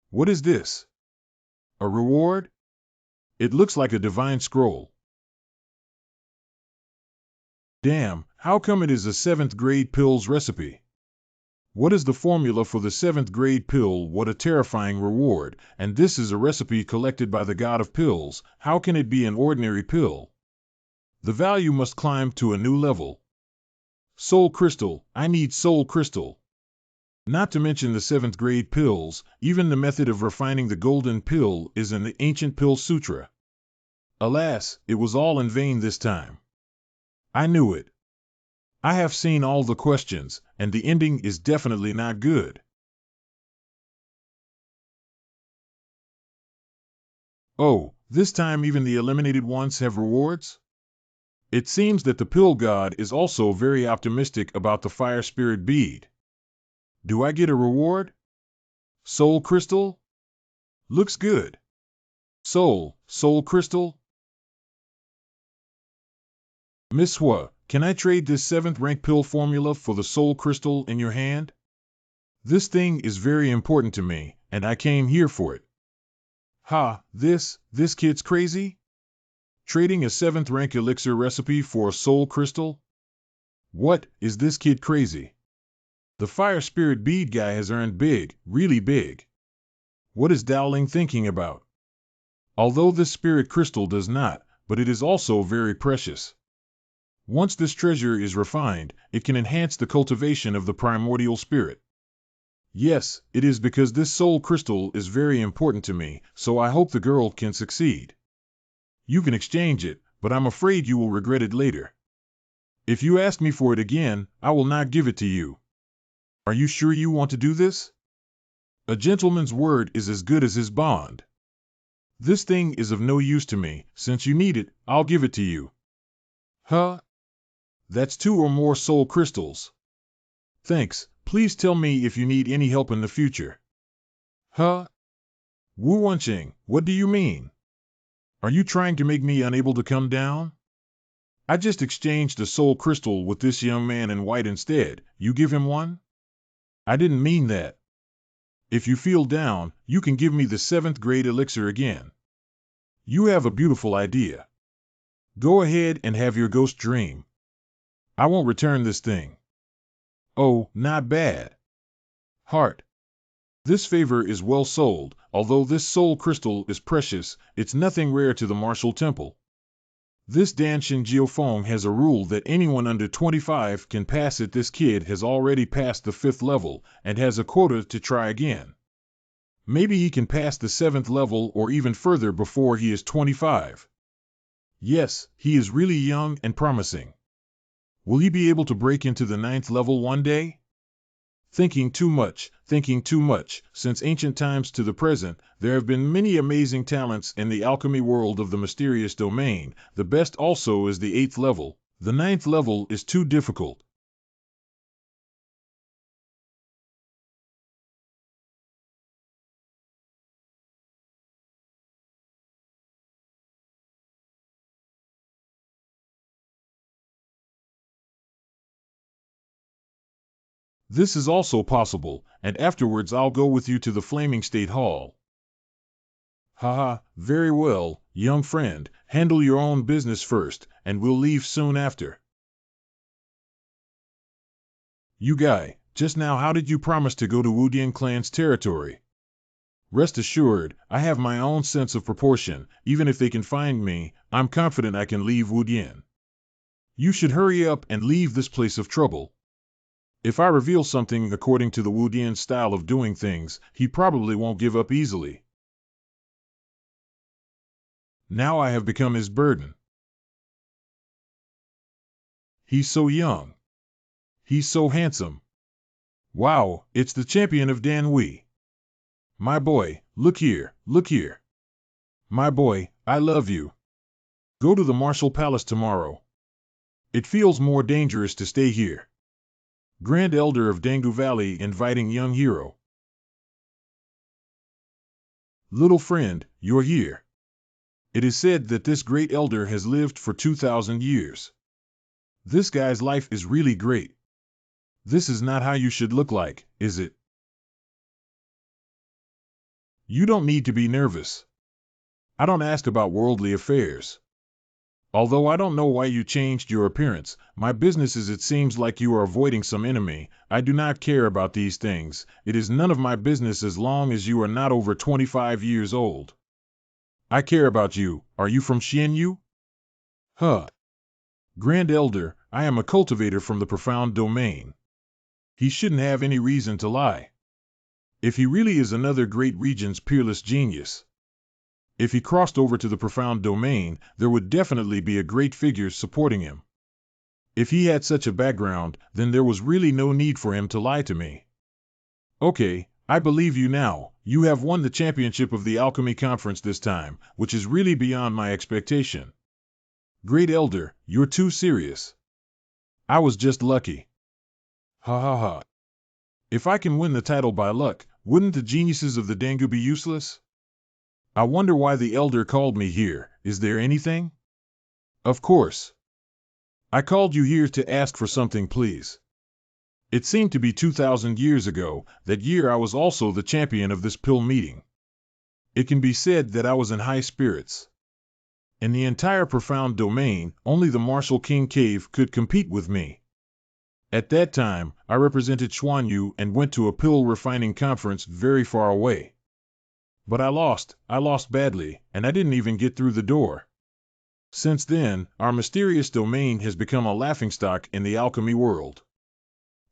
What is this? A reward? It looks like a divine scroll. Damn, how come it is a 7th grade pills recipe? What is the formula for the 7th grade pill? What a terrifying reward, and this is a recipe collected by the god of pills. How can it be an ordinary pill? The value must climb to a new level. Soul crystal, I need soul crystal. Not to mention the 7th grade pills, even the method of refining the golden pill is in the ancient pill sutra. Alas, it was all in vain this time. I knew it. I have seen all the questions, and the ending is definitely not good. Oh, this time even the eliminated ones have rewards? It seems that the pill god is also very optimistic about the fire spirit bead. Do I get a reward? Soul crystal? Looks good. Soul crystal? Miss Hua, can I trade this 7th rank pill formula for the soul crystal in your hand? This thing is very important to me, and I came here for it. Ha, this kid's crazy? Trading a 7th rank elixir recipe for a soul crystal? What, is this kid crazy? The fire spirit bead guy has earned big, really big. What is Dowling thinking about? Although this spirit crystal does not, but it is also very precious. Once this treasure is refined, it can enhance the cultivation of the primordial spirit. Yes, it is because this soul crystal is very important to me, so I hope the girl can succeed. You can exchange it, but I'm afraid you will regret it later. If you ask me for it again, I will not give it to you. Are you sure you want to do this? A gentleman's word is as good as his bond. This thing is of no use to me. Since you need it, I'll give it to you. Huh? That's 2 or more soul crystals. Thanks. Please tell me if you need any help in the future. Huh? Wu Wenqing, what do you mean? Are you trying to make me unable to come down? I just exchanged a soul crystal with this young man in white instead. You give him one? I didn't mean that. If you feel down, you can give me the 7th grade elixir again. You have a beautiful idea. Go ahead and have your ghost dream. I won't return this thing. Oh, not bad. Heart. This favor is well sold. Although this soul crystal is precious, it's nothing rare to the martial temple. This Danshin Jiufeng has a rule that anyone under 25 can pass it. This kid has already passed the 5th level and has a quota to try again. Maybe he can pass the 7th level or even further before he is 25. Yes, he is really young and promising. Will he be able to break into the 9th level one day? Thinking too much. Since ancient times to the present, there have been many amazing talents in the alchemy world of the mysterious domain. The best also is the 8th level. The 9th level is too difficult. This is also possible, and afterwards I'll go with you to the Flaming State Hall. Haha, very well, young friend, handle your own business first, and we'll leave soon after. You guy, just now how did you promise to go to Wudian clan's territory? Rest assured, I have my own sense of proportion. Even if they can find me, I'm confident I can leave Wudian. You should hurry up and leave this place of trouble. If I reveal something according to the Wudian style of doing things, he probably won't give up easily. Now I have become his burden. He's so young. He's so handsome. Wow, it's the champion of Danwei. My boy, look here. My boy, I love you. Go to the Martial Palace tomorrow. It feels more dangerous to stay here. Grand Elder of Dangu Valley inviting young hero. Little friend, you're here. It is said that this great elder has lived for 2,000 years. This guy's life is really great. This is not how you should look like, is it? You don't need to be nervous. I don't ask about worldly affairs. Although I don't know why you changed your appearance, my business is it seems like you are avoiding some enemy. I do not care about these things. It is none of my business as long as you are not over 25 years old. I care about you. Are you from Xianyu? Huh. Grand Elder, I am a cultivator from the profound domain. He shouldn't have any reason to lie. If he really is another great regent's peerless genius. If he crossed over to the profound domain, there would definitely be a great figure supporting him. If he had such a background, then there was really no need for him to lie to me. Okay, I believe you now. You have won the championship of the Alchemy Conference this time, which is really beyond my expectation. Great Elder, you're too serious. I was just lucky. Ha ha ha. If I can win the title by luck, wouldn't the geniuses of the Dangu be useless? I wonder why the Elder called me here. Is there anything? Of course. I called you here to ask for something, please. It seemed to be 2,000 years ago. That year I was also the champion of this pill meeting. It can be said that I was in high spirits. In the entire profound domain, only the Martial King Cave could compete with me. At that time, I represented Xuanyu and went to a pill refining conference very far away. But I lost badly, and I didn't even get through the door. Since then, our mysterious domain has become a laughingstock in the alchemy world.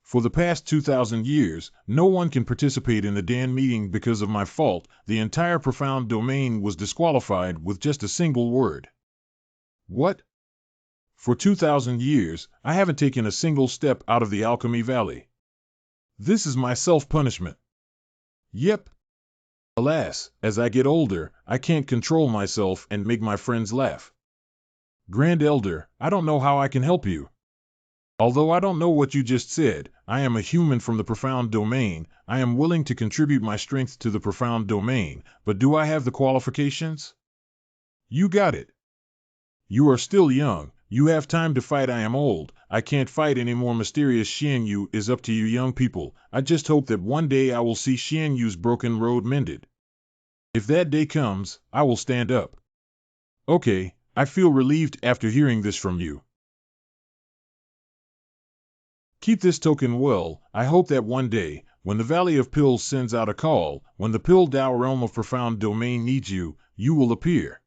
For the past 2,000 years, no one can participate in the Dan meeting because of my fault. The entire profound domain was disqualified with just a single word. What? For 2,000 years, I haven't taken a single step out of the Alchemy Valley. This is my self-punishment. Yep. Alas, as I get older, I can't control myself and make my friends laugh. Grand Elder, I don't know how I can help you. Although I don't know what you just said, I am a human from the profound domain. I am willing to contribute my strength to the profound domain, but do I have the qualifications? You got it. You are still young. You have time to fight. I am old. I can't fight anymore. Mysterious Xianyu is up to you young people. I just hope that one day I will see Xianyu's broken road mended. If that day comes, I will stand up. Okay, I feel relieved after hearing this from you. Keep this token well. I hope that one day, when the Valley of Pills sends out a call, when the Pill Dao realm of profound domain needs you, you will appear.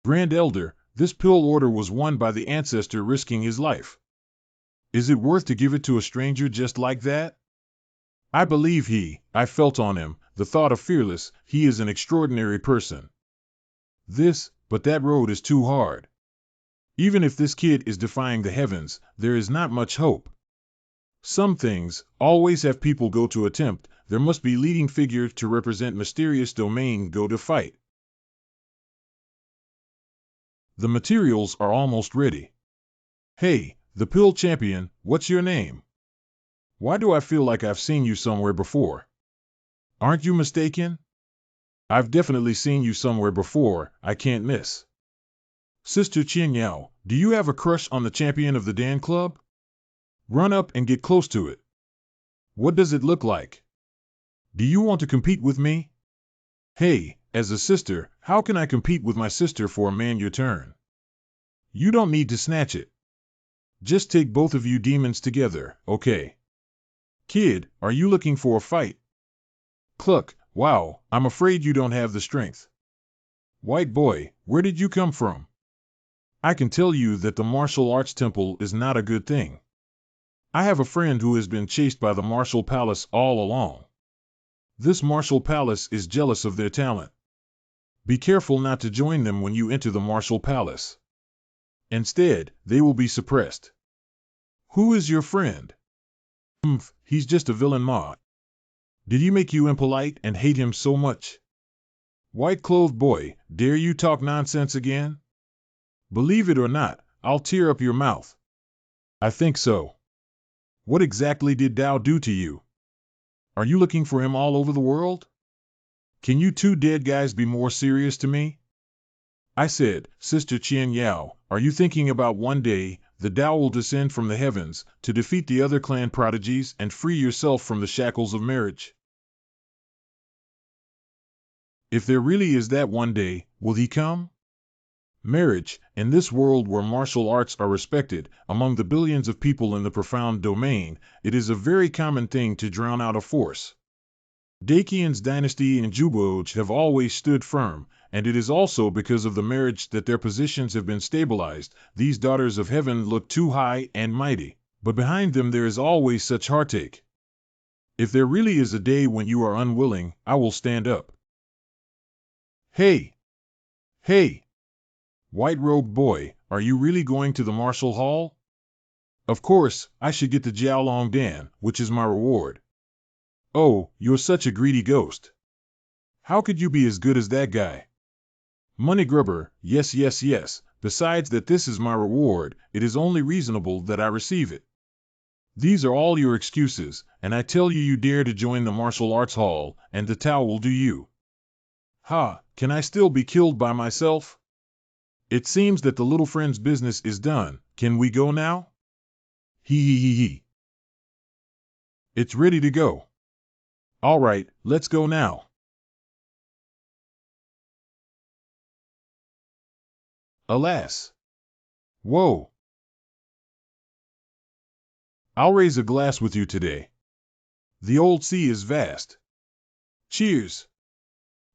Grand Elder, this pill order was won by the ancestor risking his life. Is it worth to give it to a stranger just like that? I believe I felt on him, the thought of fearless, he is an extraordinary person. But that road is too hard. Even if this kid is defying the heavens, there is not much hope. Some things always have people go to attempt. There must be leading figure to represent mysterious domain go to fight. The materials are almost ready. Hey, the pill champion, what's your name? Why do I feel like I've seen you somewhere before? Aren't you mistaken? I've definitely seen you somewhere before. I can't miss. Sister Qianyao, do you have a crush on the champion of the Dan Club? Run up and get close to it. What does it look like? Do you want to compete with me? Hey, as a sister, how can I compete with my sister for a man your turn? You don't need to snatch it. Just take both of you demons together, okay? Kid, are you looking for a fight? Cluck, wow, I'm afraid you don't have the strength. White boy, where did you come from? I can tell you that the martial arts temple is not a good thing. I have a friend who has been chased by the martial palace all along. This martial palace is jealous of their talent. Be careful not to join them when you enter the martial palace. Instead, they will be suppressed. Who is your friend? He's just a villain ma. Did he make you impolite and hate him so much? White-clothed boy, dare you talk nonsense again? Believe it or not, I'll tear up your mouth. I think so. What exactly did Dao do to you? Are you looking for him all over the world? Can you two dead guys be more serious to me? I said, Sister Qian Yao, are you thinking about one day the Tao will descend from the heavens to defeat the other clan prodigies and free yourself from the shackles of marriage? If there really is that one day, will he come? Marriage, in this world where martial arts are respected, among the billions of people in the profound domain, it is a very common thing to drown out a force. Dakian's dynasty and Juboj have always stood firm, and it is also because of the marriage that their positions have been stabilized. These daughters of heaven look too high and mighty, but behind them there is always such heartache. If there really is a day when you are unwilling, I will stand up. Hey! Hey! White-robed boy, are you really going to the martial hall? Of course, I should get the Jiaolong Dan, which is my reward. Oh, you're such a greedy ghost. How could you be as good as that guy? Money grubber, yes, yes, yes. Besides that this is my reward, it is only reasonable that I receive it. These are all your excuses, and I tell you you dare to join the martial arts hall, and the Tao will do you. Ha, can I still be killed by myself? It seems that the little friend's business is done. Can we go now? He. It's ready to go. All right, let's go now. Alas. Whoa. I'll raise a glass with you today. The old sea is vast. Cheers.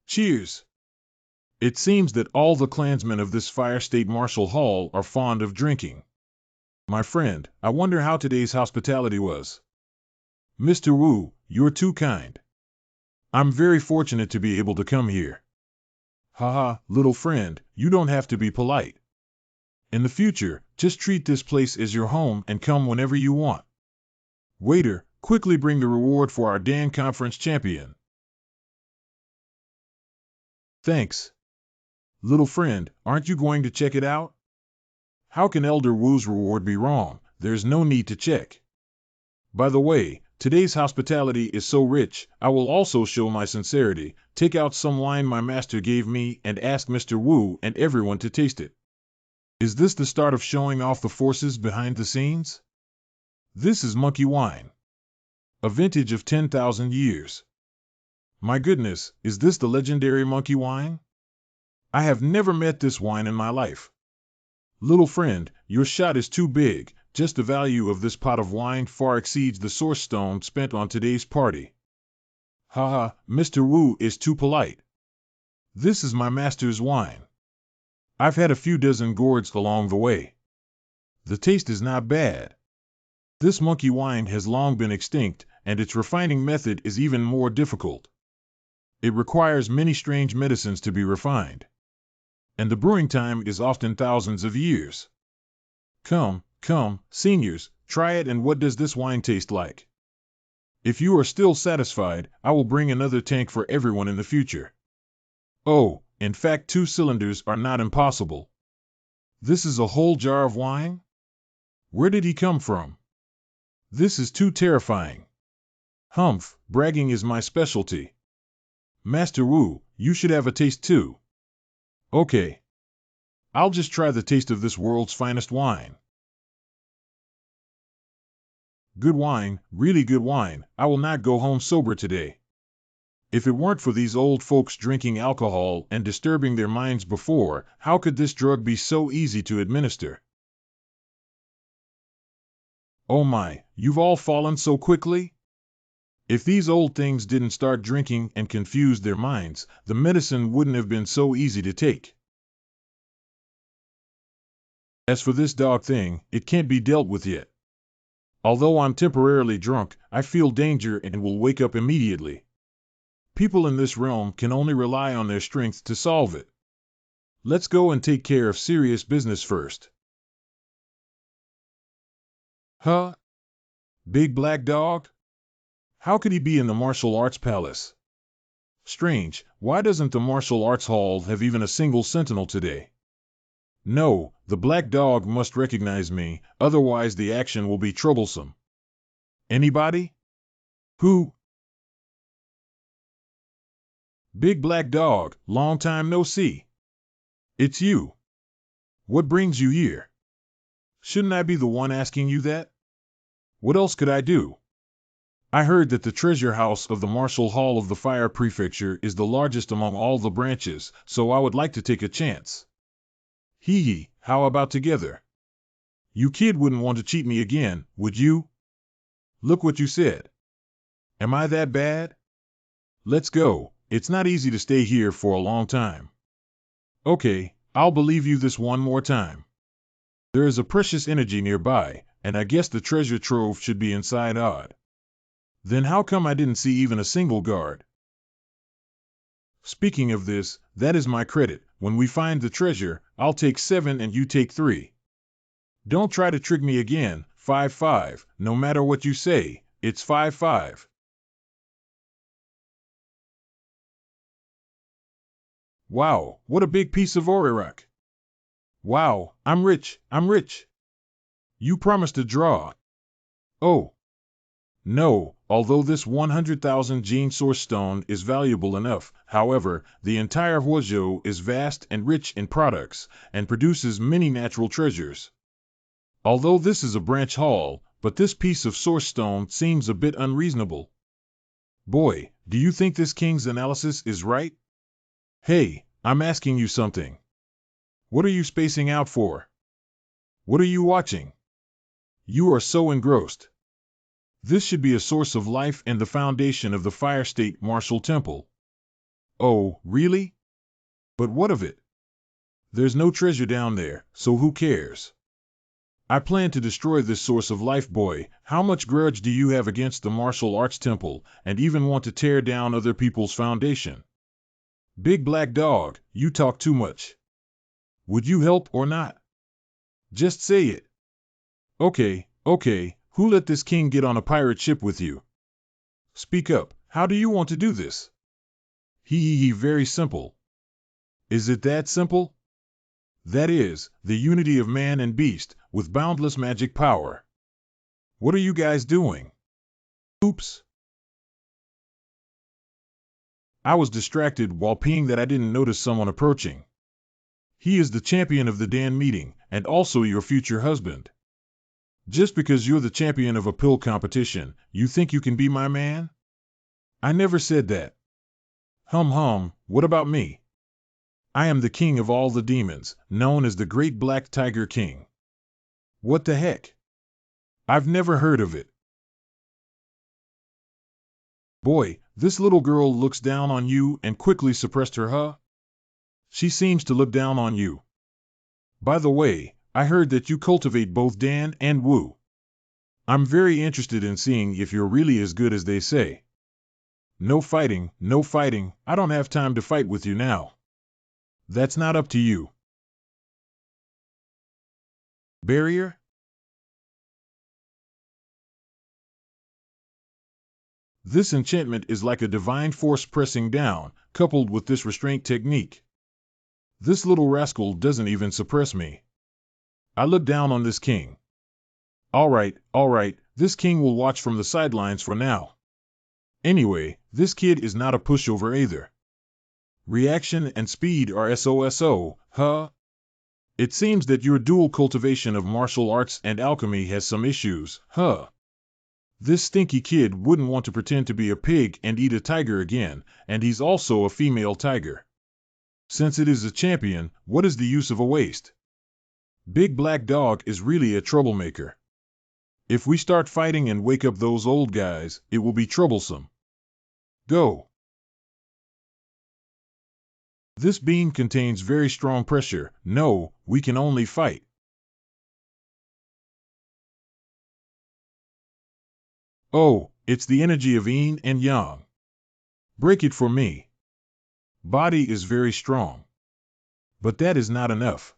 Cheers. It seems that all the clansmen of this Fire State Martial Hall are fond of drinking. My friend, I wonder how today's hospitality was. Mr. Wu, you're too kind. I'm very fortunate to be able to come here. Haha, little friend, you don't have to be polite. In the future, just treat this place as your home and come whenever you want. Waiter, quickly bring the reward for our Dan Conference champion. Thanks. Little friend, aren't you going to check it out? How can Elder Wu's reward be wrong? There's no need to check. By the way, today's hospitality is so rich, I will also show my sincerity, take out some wine my master gave me and ask Mr. Wu and everyone to taste it. Is this the start of showing off the forces behind the scenes? This is monkey wine. A vintage of 10,000 years. My goodness, is this the legendary monkey wine? I have never met this wine in my life. Little friend, your shot is too big. Just the value of this pot of wine far exceeds the source stone spent on today's party. Haha, Mr. Wu is too polite. This is my master's wine. I've had a few dozen gourds along the way. The taste is not bad. This monkey wine has long been extinct, and its refining method is even more difficult. It requires many strange medicines to be refined. And the brewing time is often thousands of years. Come, seniors, try it, and what does this wine taste like? If you are still satisfied, I will bring another tank for everyone in the future. Oh, in fact 2 cylinders are not impossible. This is a whole jar of wine? Where did he come from? This is too terrifying. Humph, bragging is my specialty. Master Wu, you should have a taste too. Okay. I'll just try the taste of this world's finest wine. Good wine, really good wine. I will not go home sober today. If it weren't for these old folks drinking alcohol and disturbing their minds before, how could this drug be so easy to administer? Oh my, you've all fallen so quickly? If these old things didn't start drinking and confuse their minds, the medicine wouldn't have been so easy to take. As for this dog thing, it can't be dealt with yet. Although I'm temporarily drunk, I feel danger and will wake up immediately. People in this realm can only rely on their strength to solve it. Let's go and take care of serious business first. Huh? Big black dog? How could he be in the martial arts palace? Strange, why doesn't the martial arts hall have even a single sentinel today? No, the black dog must recognize me, otherwise the action will be troublesome. Anybody? Who? Big black dog, long time no see. It's you. What brings you here? Shouldn't I be the one asking you that? What else could I do? I heard that the treasure house of the Martial Hall of the Fire Prefecture is the largest among all the branches, so I would like to take a chance. Hee hee, how about together? You kid wouldn't want to cheat me again, would you? Look what you said. Am I that bad? Let's go. It's not easy to stay here for a long time. Okay, I'll believe you this one more time. There is a precious energy nearby, and I guess the treasure trove should be inside odd. Then how come I didn't see even a single guard? Speaking of this, that is my credit. When we find the treasure, I'll take 7 and you take 3. Don't try to trick me again. 5-5. No matter what you say, it's 5-5. Wow, what a big piece of Orirock. Wow, I'm rich, I'm rich. You promised to draw. Oh. No, although this 100,000 gene source stone is valuable enough, however, the entire Huozhou is vast and rich in products, and produces many natural treasures. Although this is a branch hall, but this piece of source stone seems a bit unreasonable. Boy, do you think this king's analysis is right? Hey, I'm asking you something. What are you spacing out for? What are you watching? You are so engrossed. This should be a source of life and the foundation of the Fire State Martial Temple. Oh, really? But what of it? There's no treasure down there, so who cares? I plan to destroy this source of life, boy. How much grudge do you have against the martial arts temple, and even want to tear down other people's foundation? Big black dog, you talk too much. Would you help or not? Just say it. Okay, okay, who let this king get on a pirate ship with you? Speak up, how do you want to do this? Very simple. Is it that simple? That is, the unity of man and beast, with boundless magic power. What are you guys doing? Oops. I was distracted while peeing that I didn't notice someone approaching. He is the champion of the Dan meeting, and also your future husband. Just because you're the champion of a pill competition, you think you can be my man? I never said that. Hum, what about me? I am the king of all the demons, known as the Great Black Tiger King. What the heck? I've never heard of it. Boy, this little girl looks down on you and quickly suppressed her huh? She seems to look down on you. By the way, I heard that you cultivate both Dan and Wu. I'm very interested in seeing if you're really as good as they say. No fighting, no fighting. I don't have time to fight with you now. That's not up to you. Barrier? This enchantment is like a divine force pressing down, coupled with this restraint technique. This little rascal doesn't even suppress me. I look down on this king. All right, this king will watch from the sidelines for now. Anyway, this kid is not a pushover either. Reaction and speed are SOSO, huh? It seems that your dual cultivation of martial arts and alchemy has some issues, huh? This stinky kid wouldn't want to pretend to be a pig and eat a tiger again, and he's also a female tiger. Since it is a champion, what is the use of a waste? Big Black Dog is really a troublemaker. If we start fighting and wake up those old guys, it will be troublesome. Go. This beam contains very strong pressure. No, we can only fight. Oh, it's the energy of yin and yang. Break it for me. Body is very strong. But that is not enough.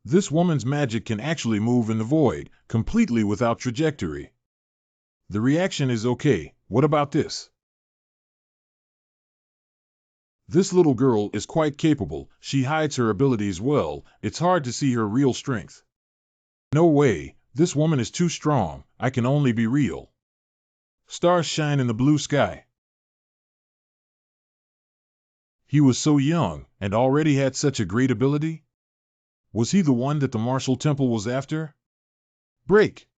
This woman's magic can actually move in the void, completely without trajectory. The reaction is okay. What about this? This little girl is quite capable. She hides her abilities well. It's hard to see her real strength. No way. This woman is too strong. I can only be real. Stars shine in the blue sky. He was so young, and already had such a great ability? Was he the one that the martial temple was after? Break!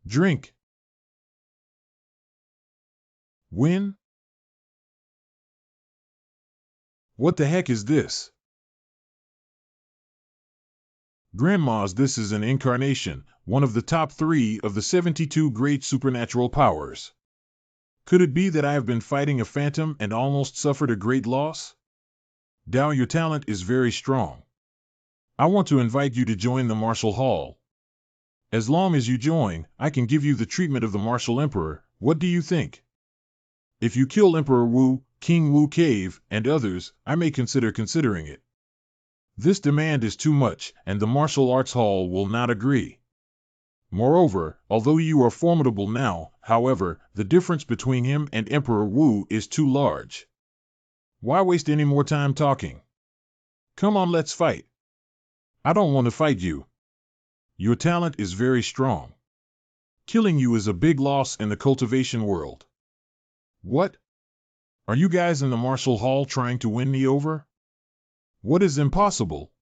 Drink! Win? What the heck is this? Grandmas, this is an incarnation, one of the top 3 of the 72 great supernatural powers. Could it be that I have been fighting a phantom and almost suffered a great loss? Dao, your talent is very strong. I want to invite you to join the Martial Hall. As long as you join, I can give you the treatment of the Martial Emperor. What do you think? If you kill Emperor Wu, King Wu Cave, and others, I may considering it. This demand is too much, and the Martial Arts Hall will not agree. Moreover, although you are formidable now, however, the difference between him and Emperor Wu is too large. Why waste any more time talking? Come on, let's fight. I don't want to fight you. Your talent is very strong. Killing you is a big loss in the cultivation world. What? Are you guys in the Martial Hall trying to win me over? What is impossible?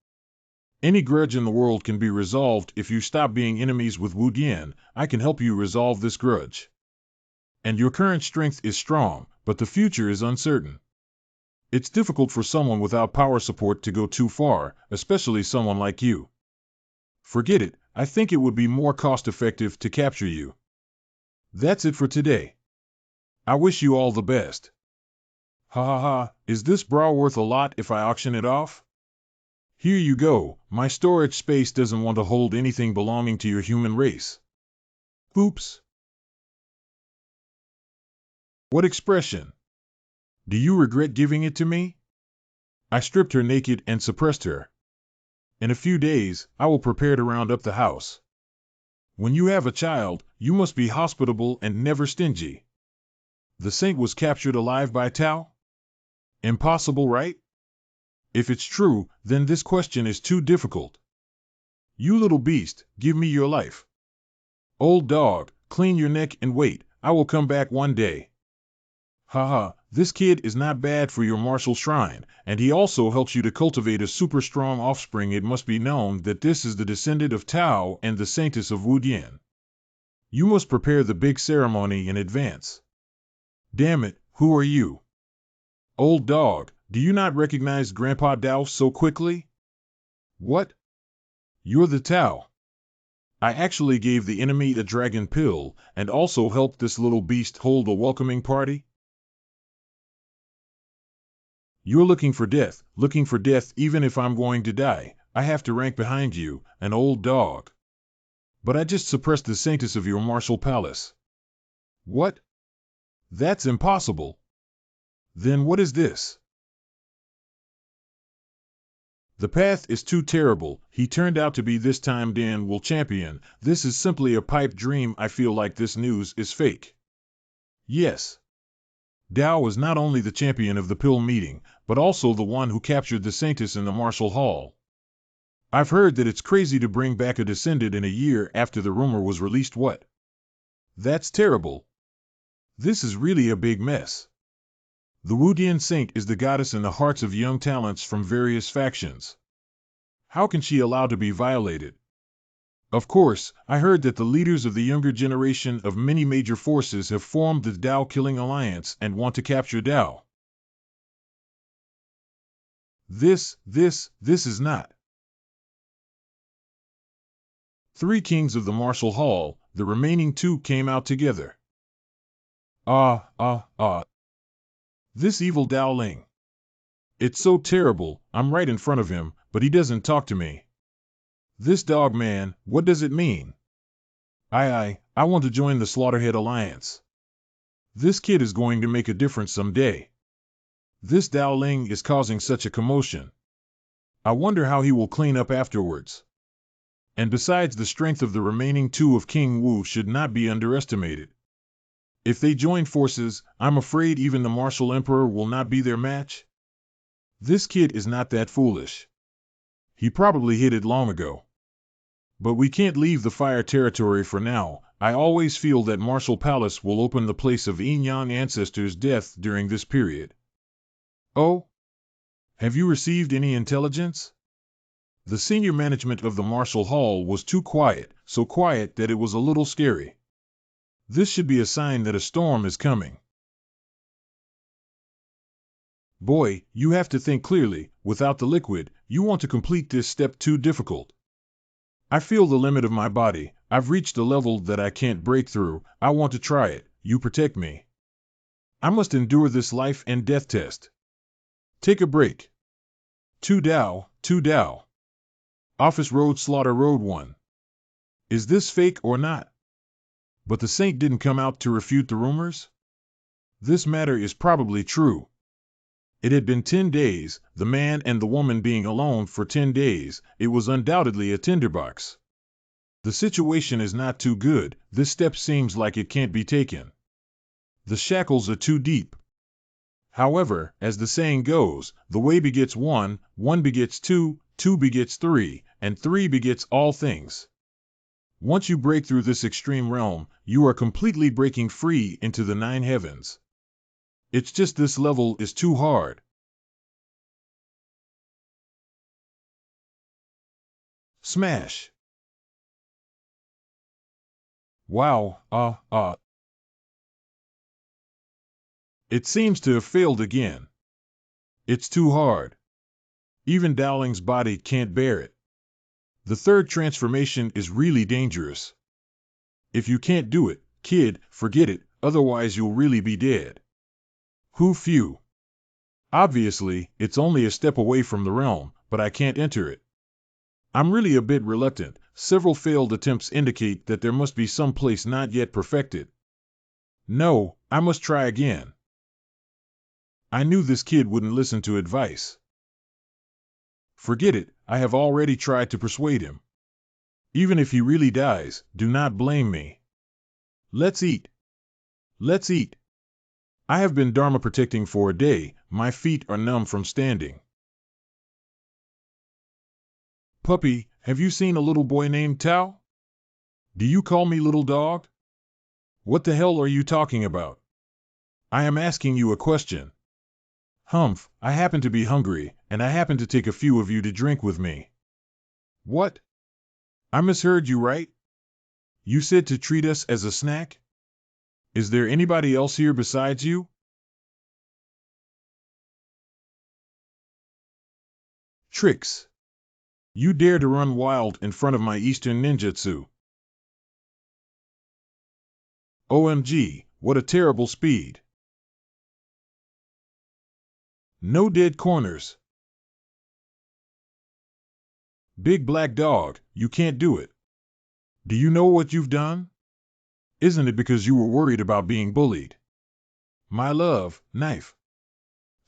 Any grudge in the world can be resolved if you stop being enemies with Wu Dian. I can help you resolve this grudge. And your current strength is strong, but the future is uncertain. It's difficult for someone without power support to go too far, especially someone like you. Forget it, I think it would be more cost-effective to capture you. That's it for today. I wish you all the best. Ha ha ha, is this bra worth a lot if I auction it off? Here you go, my storage space doesn't want to hold anything belonging to your human race. Oops. What expression? Do you regret giving it to me? I stripped her naked and suppressed her. In a few days, I will prepare to round up the house. When you have a child, you must be hospitable and never stingy. The saint was captured alive by Tao? Impossible, right? If it's true, then this question is too difficult. You little beast, give me your life. Old dog, clean your neck and wait, I will come back one day. Haha, this kid is not bad for your martial shrine, and he also helps you to cultivate a super strong offspring. It must be known that this is the descendant of Tao and the saintess of Wu Dian. You must prepare the big ceremony in advance. Damn it, who are you? Old dog, do you not recognize Grandpa Dao so quickly? What? You're the Tao. I actually gave the enemy a dragon pill, and also helped this little beast hold a welcoming party? You're looking for death even if I'm going to die. I have to rank behind you, an old dog. But I just suppressed the saintess of your martial palace. What? That's impossible. Then what is this? The path is too terrible. He turned out to be this time Dan will champion. This is simply a pipe dream. I feel like this news is fake. Yes. Dao was not only the champion of the pill meeting, but also the one who captured the saintess in the Martial Hall. I've heard that it's crazy to bring back a descendant in a year after the rumor was released. What? That's terrible. This is really a big mess. The Wudian Saint is the goddess in the hearts of young talents from various factions. How can she allow to be violated? Of course, I heard that the leaders of the younger generation of many major forces have formed the Dao Killing Alliance and want to capture Dao. This is not. 3 kings of the Martial Hall, the remaining 2 came out together. This evil Dao Ling. It's so terrible, I'm right in front of him, but he doesn't talk to me. This dog man, what does it mean? I want to join the Slaughterhead Alliance. This kid is going to make a difference someday. This Dao Ling is causing such a commotion. I wonder how he will clean up afterwards. And besides, the strength of the remaining 2 of King Wu should not be underestimated. If they join forces, I'm afraid even the Martial Emperor will not be their match. This kid is not that foolish. He probably hid it long ago. But we can't leave the fire territory for now. I always feel that Martial Palace will open the place of Yin-Yang ancestors' death during this period. Oh? Have you received any intelligence? The senior management of the Martial Hall was too quiet, so quiet that it was a little scary. This should be a sign that a storm is coming. Boy, you have to think clearly. Without the liquid, you want to complete this step too difficult. I feel the limit of my body. I've reached a level that I can't break through. I want to try it. You protect me. I must endure this life and death test. Take a break. 2 Dao, 2 Dao. Office Road, Slaughter Road 1. Is this fake or not? But the saint didn't come out to refute the rumors? This matter is probably true. It had been 10 days, the man and the woman being alone for 10 days. It was undoubtedly a tinderbox. The situation is not too good. This step seems like it can't be taken. The shackles are too deep. However, as the saying goes, the way begets one, one begets two, two begets three, and three begets all things. Once you break through this extreme realm, you are completely breaking free into the 9 heavens. It's just this level is too hard. Smash. Wow, It seems to have failed again. It's too hard. Even Dowling's body can't bear it. The third transformation is really dangerous. If you can't do it, kid, forget it, otherwise you'll really be dead. Who phew. Obviously, it's only a step away from the realm, but I can't enter it. I'm really a bit reluctant. Several failed attempts indicate that there must be some place not yet perfected. No, I must try again. I knew this kid wouldn't listen to advice. Forget it, I have already tried to persuade him. Even if he really dies, do not blame me. Let's eat. Let's eat. I have been Dharma protecting for a day, my feet are numb from standing. Puppy, have you seen a little boy named Tao? Do you call me little dog? What the hell are you talking about? I am asking you a question. Humph, I happen to be hungry, and I happen to take a few of you to drink with me. What? I misheard you, right? You said to treat us as a snack? Is there anybody else here besides you? Tricks. You dare to run wild in front of my Eastern ninjutsu. OMG, what a terrible speed. No dead corners. Big black dog, you can't do it. Do you know what you've done? Isn't it because you were worried about being bullied? My love, knife.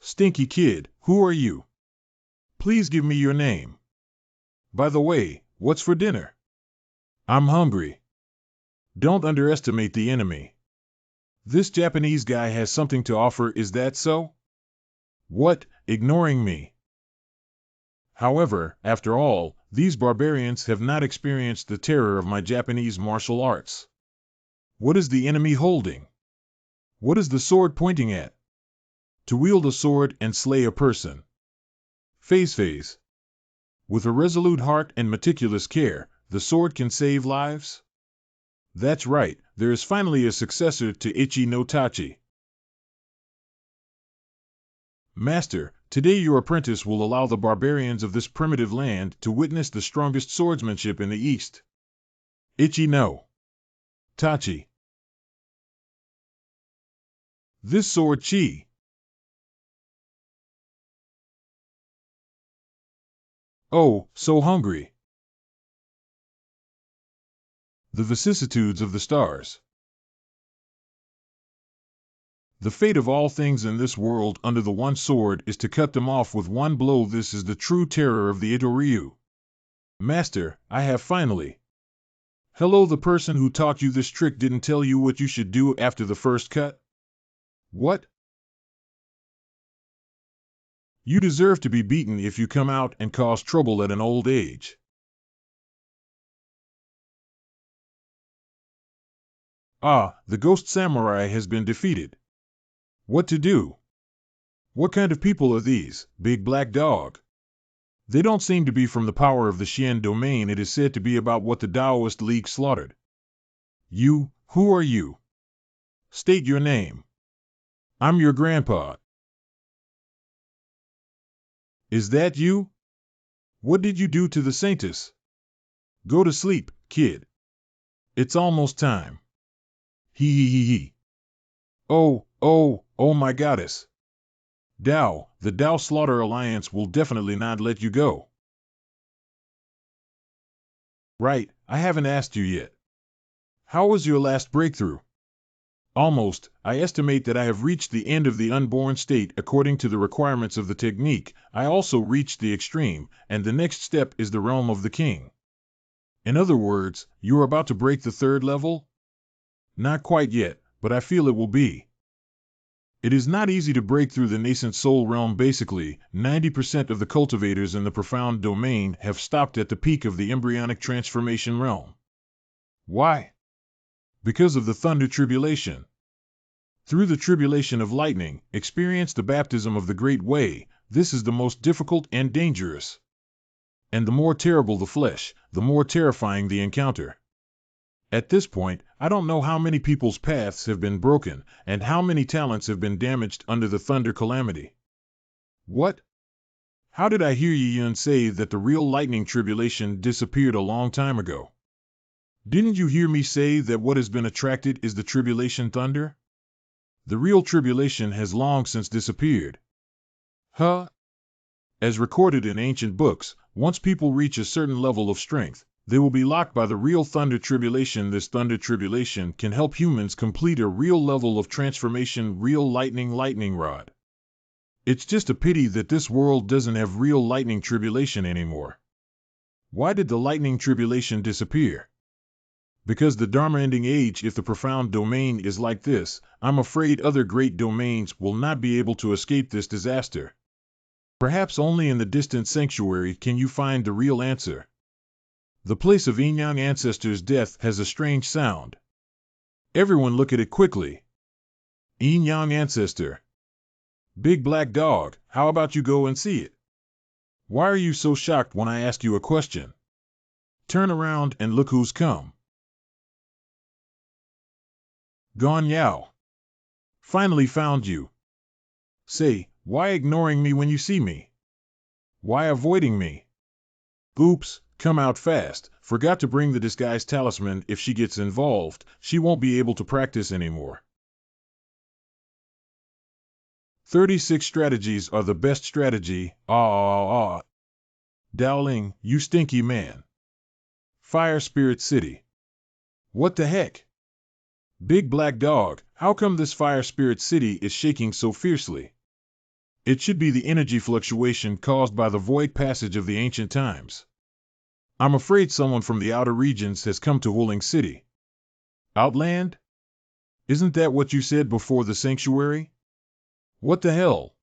Stinky kid, who are you? Please give me your name. By the way, what's for dinner? I'm hungry. Don't underestimate the enemy. This Japanese guy has something to offer, is that so? What, ignoring me? However, after all, these barbarians have not experienced the terror of my Japanese martial arts. What is the enemy holding? What is the sword pointing at? To wield a sword and slay a person. Phase. With a resolute heart and meticulous care, the sword can save lives? That's right, there is finally a successor to Ichi no Tachi. Master, today your apprentice will allow the barbarians of this primitive land to witness the strongest swordsmanship in the East. Ichi no Tachi. This sword chi. Oh, so hungry. The vicissitudes of the stars. The fate of all things in this world under the one sword is to cut them off with one blow. This is the true terror of the Ito-Ryu. Master, I have finally. Hello, the person who taught you this trick didn't tell you what you should do after the first cut? What? You deserve to be beaten if you come out and cause trouble at an old age. Ah, the ghost samurai has been defeated. What to do? What kind of people are these, Big Black Dog? They don't seem to be from the power of the Xian domain. It is said to be about what the Taoist League slaughtered. Who are you? State your name. I'm your grandpa. Is that you? What did you do to the Saintess? Go to sleep, kid. It's almost time. He. Oh my goddess. The Tao Slaughter Alliance will definitely not let you go. Right, I haven't asked you yet. How was your last breakthrough? Almost. I estimate that I have reached the end of the unborn state according to the requirements of the technique. I also reached the extreme, and the next step is the realm of the king. In other words, you are about to break the third level? Not quite yet, but I feel it will be. It is not easy to break through the nascent soul realm. Basically, 90% of the cultivators in the profound domain have stopped at the peak of the embryonic transformation realm. Why? Because of the thunder tribulation. Through the tribulation of lightning, experience the baptism of the great way. This is the most difficult and dangerous. And the more terrible the flesh, the more terrifying the encounter. At this point, I don't know how many people's paths have been broken, and how many talents have been damaged under the thunder calamity. What? How did I hear Yun say that the real lightning tribulation disappeared a long time ago? Didn't you hear me say that what has been attracted is the tribulation thunder? The real tribulation has long since disappeared. Huh? As recorded in ancient books, once people reach a certain level of strength, they will be locked by the real thunder tribulation. This thunder tribulation can help humans complete a real level of transformation, real lightning rod. It's just a pity that this world doesn't have real lightning tribulation anymore. Why did the lightning tribulation disappear? Because the Dharma ending age. If the profound domain is like this, I'm afraid other great domains will not be able to escape this disaster. Perhaps only in the distant sanctuary can you find the real answer. The place of Yin-Yang ancestor's death has a strange sound. Everyone look at it quickly. Yin-Yang ancestor. Big Black Dog, how about you go and see it? Why are you so shocked when I ask you a question? Turn around and look who's come. Gone Yao. Finally found you. Say, why ignoring me when you see me? Why avoiding me? Oops, come out fast. Forgot to bring the disguise talisman. If she gets involved, she won't be able to practice anymore. 36 strategies are the best strategy. Dowling, you stinky man. Fire Spirit City. What the heck? Big Black Dog, how come this Fire Spirit City is shaking so fiercely? It should be the energy fluctuation caused by the void passage of the ancient times. I'm afraid someone from the outer regions has come to Wuling City. Outland? Isn't that what you said before the sanctuary? What the hell?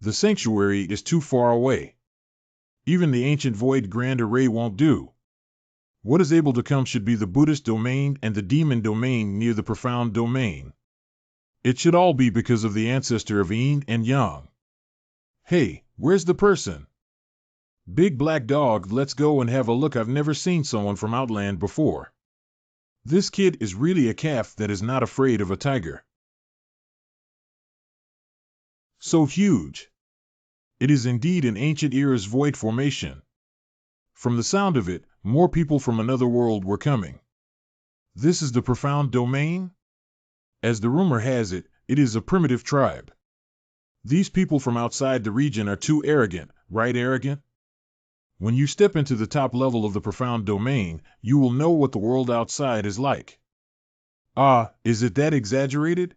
The sanctuary is too far away. Even the ancient void grand array won't do. What is able to come should be the Buddhist domain and the demon domain near the profound domain. It should all be because of the ancestor of Yin and Yang. Hey, where's the person? Big Black Dog, let's go and have a look. I've never seen someone from Outland before. This kid is really a calf that is not afraid of a tiger. So huge. It is indeed an ancient era's void formation. From the sound of it, more people from another world were coming. This is the profound domain? As the rumor has it, it is a primitive tribe. These people from outside the region are too arrogant, right? Arrogant? When you step into the top level of the profound domain, you will know what the world outside is like. Ah, is it that exaggerated?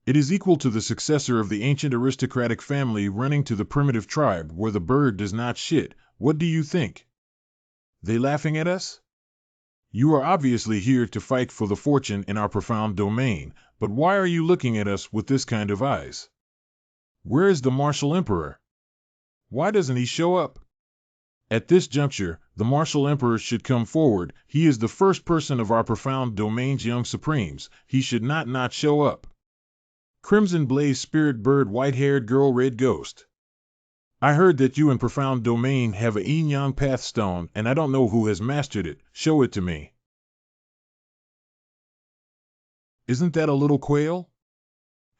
It is equal to the successor of the ancient aristocratic family running to the primitive tribe where the bird does not shit. What do you think? They laughing at us? You are obviously here to fight for the fortune in our profound domain, but why are you looking at us with this kind of eyes? Where is the martial emperor? Why doesn't he show up? At this juncture, the martial emperor should come forward. He is the first person of our profound domain's young supremes. He should not show up. Crimson blaze spirit bird white-haired girl red ghost. I heard that you and profound domain have a yin-yang path stone, and I don't know who has mastered it. Show it to me. Isn't that a little quail?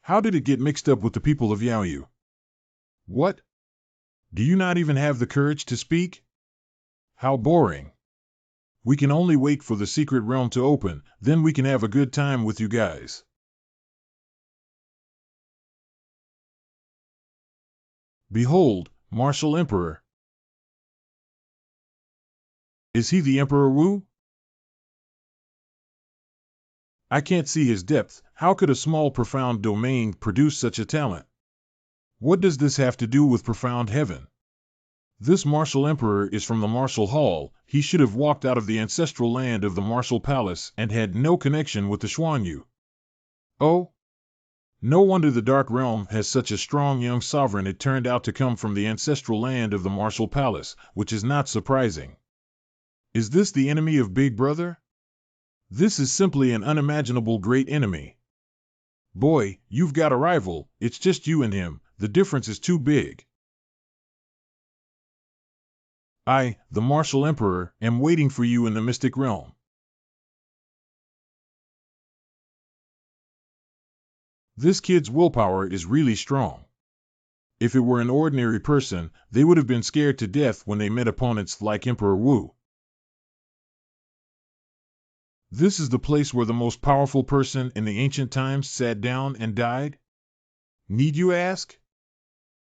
How did it get mixed up with the people of Yaoyu? What? Do you not even have the courage to speak? How boring. We can only wait for the secret realm to open, then we can have a good time with you guys. Behold, Martial Emperor. Is he the Emperor Wu? I can't see his depth. How could a small profound domain produce such a talent? What does this have to do with profound heaven? This martial emperor is from the martial hall. He should have walked out of the ancestral land of the martial palace and had no connection with the Xuanyu. Oh? No wonder the Dark Realm has such a strong young sovereign. It turned out to come from the ancestral land of the martial palace, which is not surprising. Is this the enemy of Big Brother? This is simply an unimaginable great enemy. Boy, you've got a rival. It's just you and him. The difference is too big. I, the Martial Emperor, am waiting for you in the Mystic Realm. This kid's willpower is really strong. If it were an ordinary person, they would have been scared to death when they met opponents like Emperor Wu. This is the place where the most powerful person in the ancient times sat down and died? Need you ask?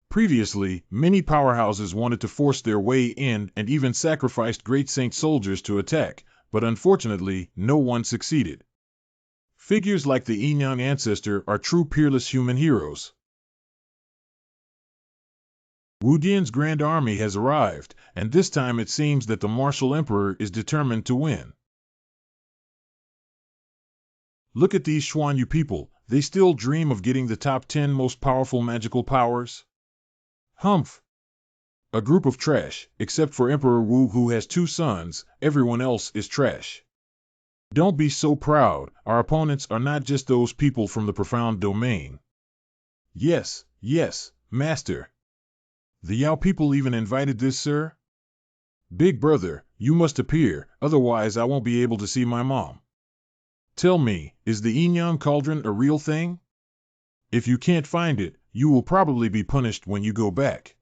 Previously, many powerhouses wanted to force their way in and even sacrificed great saint soldiers to attack, but unfortunately, no one succeeded. Figures like the Yin-Yang ancestor are true peerless human heroes. Wu Dian's grand army has arrived, and this time it seems that the martial emperor is determined to win. Look at these Xuanyu people, they still dream of getting the top 10 most powerful magical powers? Humph! A group of trash, except for Emperor Wu who has 2 sons, everyone else is trash. Don't be so proud, our opponents are not just those people from the profound domain. Yes, Master. The Yao people even invited this, sir? Big Brother, you must appear, otherwise I won't be able to see my mom. Tell me, is the Yin-Yang cauldron a real thing? If you can't find it, you will probably be punished when you go back.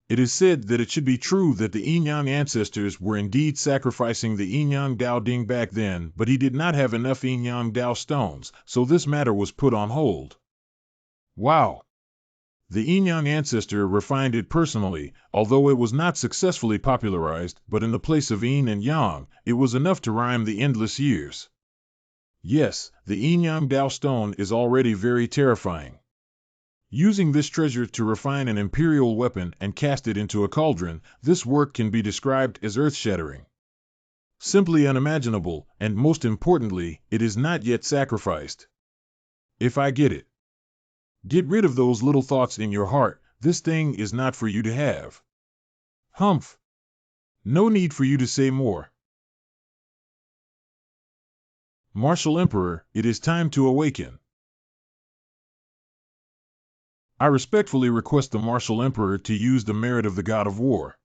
It is said that it should be true that the Yin-Yang ancestors were indeed sacrificing the Yin-Yang Dao Ding back then, but he did not have enough Yin-Yang Dao stones, so this matter was put on hold. Wow! The Yin-Yang ancestor refined it personally, although it was not successfully popularized, but in the place of Yin and Yang, it was enough to rhyme the endless years. Yes, the Yin-Yang Dao stone is already very terrifying. Using this treasure to refine an imperial weapon and cast it into a cauldron, this work can be described as earth-shattering. Simply unimaginable, and most importantly, it is not yet sacrificed. If I get it. Get rid of those little thoughts in your heart, this thing is not for you to have. Humph! No need for you to say more. Martial Emperor, it is time to awaken. I respectfully request the Martial Emperor to use the merit of the God of War.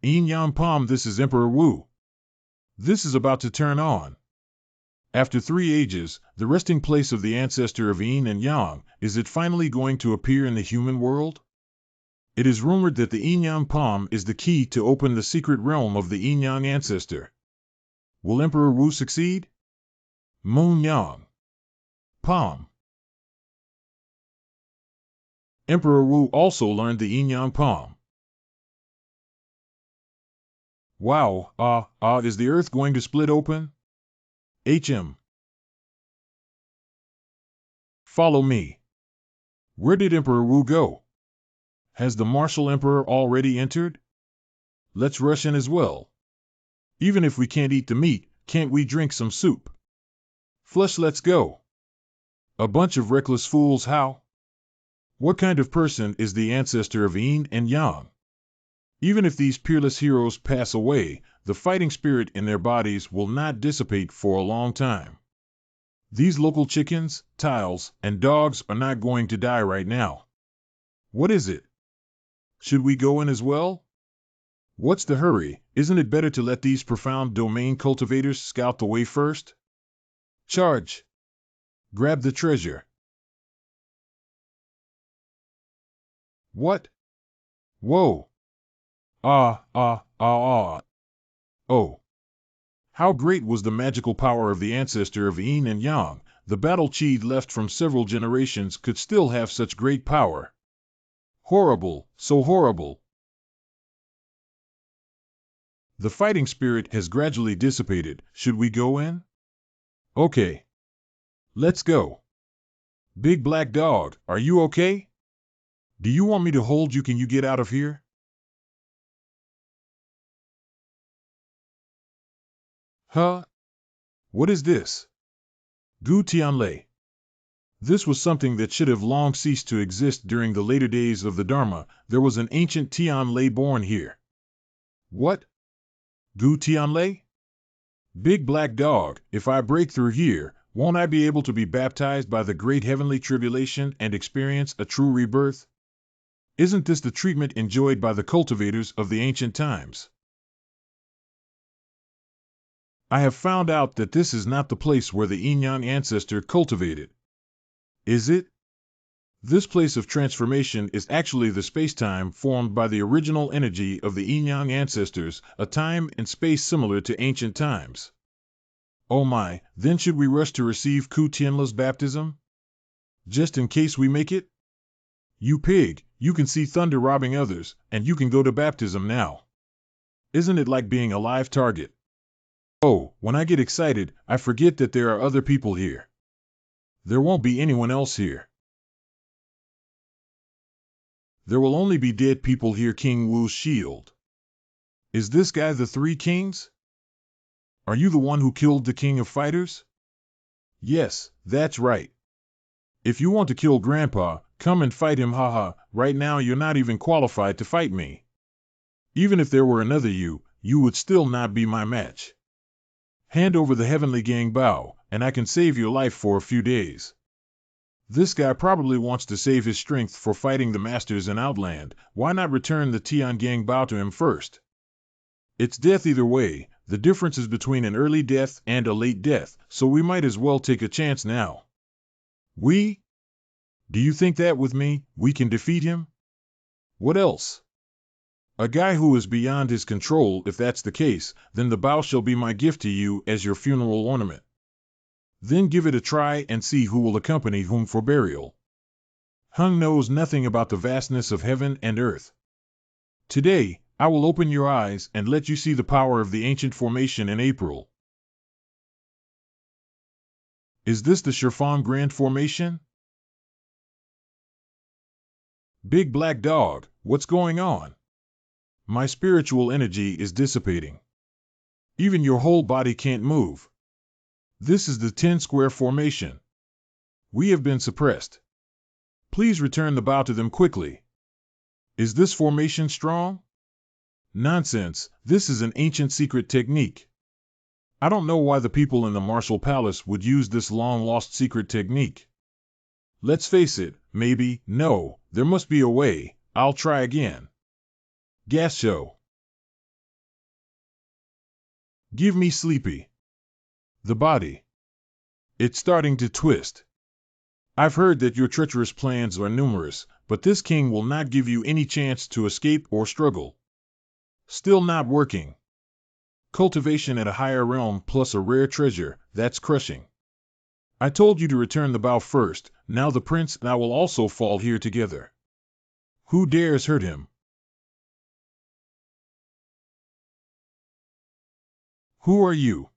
Yin Yang Palm, this is Emperor Wu. This is about to turn on. After 3 ages, the resting place of the ancestor of Yin and Yang, is it finally going to appear in the human world? It is rumored that the Yin Yang Palm is the key to open the secret realm of the Yin Yang ancestor. Will Emperor Wu succeed? Moon Yang. Palm. Emperor Wu also learned the Yin Yang Palm. Wow, is the earth going to split open? HM. Follow me. Where did Emperor Wu go? Has the martial emperor already entered? Let's rush in as well. Even if we can't eat the meat, can't we drink some soup? Flush, let's go. A bunch of reckless fools, how? What kind of person is the ancestor of Yin and Yang? Even if these peerless heroes pass away, the fighting spirit in their bodies will not dissipate for a long time. These local chickens, tiles, and dogs are not going to die right now. What is it? Should we go in as well? What's the hurry? Isn't it better to let these profound domain cultivators scout the way first? Charge! Grab the treasure. What? Whoa! Ah, ah, ah, ah. Oh! How great was the magical power of the ancestor of Yin and Yang! The battle chi left from several generations could still have such great power. Horrible, so horrible! The fighting spirit has gradually dissipated. Should we go in? Okay. Let's go. Big black dog, are you okay? Do you want me to hold you? Can you get out of here? Huh? What is this? Gu Tianlei. This was something that should have long ceased to exist during the later days of the Dharma. There was an ancient Tianlei born here. What? Gu Tianlei? Big black dog, if I break through here, won't I be able to be baptized by the great heavenly tribulation and experience a true rebirth? Isn't this the treatment enjoyed by the cultivators of the ancient times? I have found out that this is not the place where the Yin-Yang ancestor cultivated. Is it? This place of transformation is actually the space-time formed by the original energy of the Yin-Yang ancestors, a time and space similar to ancient times. Oh my, then should we rush to receive Ku Tianla's baptism? Just in case we make it? You pig, you can see thunder robbing others, and you can go to baptism now. Isn't it like being a live target? Oh, when I get excited, I forget that there are other people here. There won't be anyone else here. There will only be dead people here. King Wu's shield. Is this guy the Three Kings? Are you the one who killed the King of Fighters? Yes, that's right. If you want to kill Grandpa, come and fight him, haha. Right now you're not even qualified to fight me. Even if there were another you would still not be my match. Hand over the heavenly gang bao, and I can save your life for a few days. This guy probably wants to save his strength for fighting the masters in Outland. Why not return the Tian gang bao to him first? It's death either way. The difference is between an early death and a late death, so we might as well take a chance now. Do you think that with me, we can defeat him? What else? A guy who is beyond his control. If that's the case, then the bao shall be my gift to you as your funeral ornament. Then give it a try and see who will accompany whom for burial. Hung knows nothing about the vastness of heaven and earth. Today, I will open your eyes and let you see the power of the ancient formation in April. Is this the Shifang Grand Formation? Big black dog, what's going on? My spiritual energy is dissipating. Even your whole body can't move. This is the 10 square formation. We have been suppressed. Please return the bao to them quickly. Is this formation strong? Nonsense, this is an ancient secret technique. I don't know why the people in the Martial Palace would use this long-lost secret technique. Let's face it, maybe, no, there must be a way. I'll try again. Gas show. Give me sleepy. The body. It's starting to twist. I've heard that your treacherous plans are numerous, but this king will not give you any chance to escape or struggle. Still not working. Cultivation at a higher realm plus a rare treasure, that's crushing. I told you to return the bao first, now the prince and I will also fall here together. Who dares hurt him? Who are you?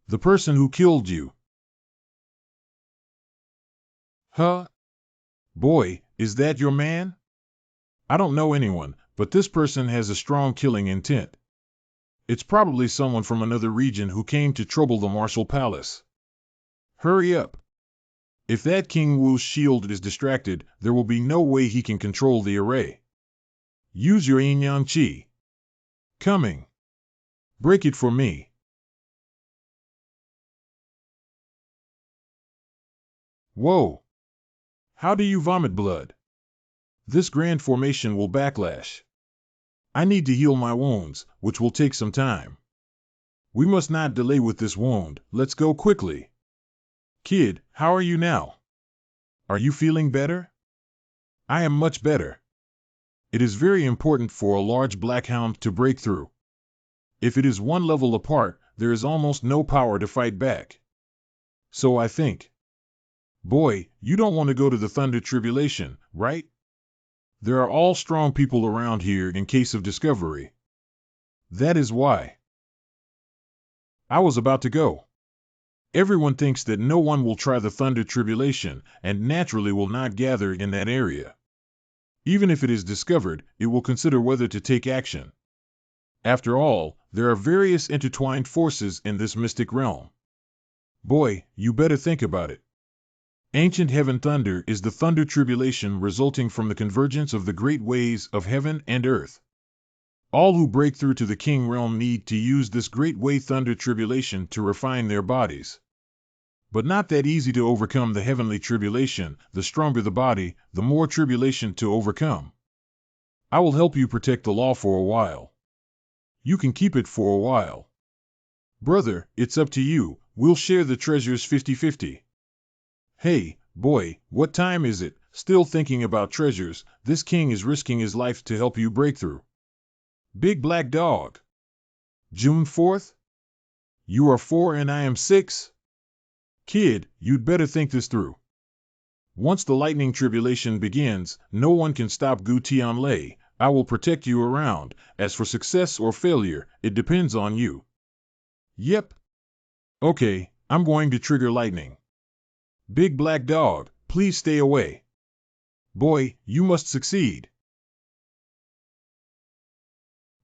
The person who killed you. Huh? Boy, is that your man? I don't know anyone, but this person has a strong killing intent. It's probably someone from another region who came to trouble the Martial Palace. Hurry up. If that King Wu's shield is distracted, there will be no way he can control the array. Use your yin yang qi. Coming. Break it for me. Whoa. How do you vomit blood? This grand formation will backlash. I need to heal my wounds, which will take some time. We must not delay with this wound, let's go quickly. Kid, how are you now? Are you feeling better? I am much better. It is very important for a large black hound to break through. If it is one level apart, there is almost no power to fight back. So I think. Boy, you don't want to go to the Thunder Tribulation, right? There are all strong people around here in case of discovery. That is why. I was about to go. Everyone thinks that no one will try the Thunder Tribulation, and naturally will not gather in that area. Even if it is discovered, it will consider whether to take action. After all, there are various intertwined forces in this mystic realm. Boy, you better think about it. Ancient heaven thunder is the thunder tribulation resulting from the convergence of the great ways of heaven and earth. All who break through to the king realm need to use this great way thunder tribulation to refine their bodies. But not that easy to overcome the heavenly tribulation. The stronger the body, the more tribulation to overcome. I will help you protect the law for a while. You can keep it for a while. Brother, it's up to you. We'll share the treasures 50-50. Hey, boy, what time is it? Still thinking about treasures? This king is risking his life to help you break through. Big Black Dog. June 4th? You are 4 and I am 6? Kid, you'd better think this through. Once the lightning tribulation begins, no one can stop Gu Tianlei. I will protect you around. As for success or failure, it depends on you. Yep. Okay, I'm going to trigger lightning. Big Black Dog, please stay away. Boy, you must succeed.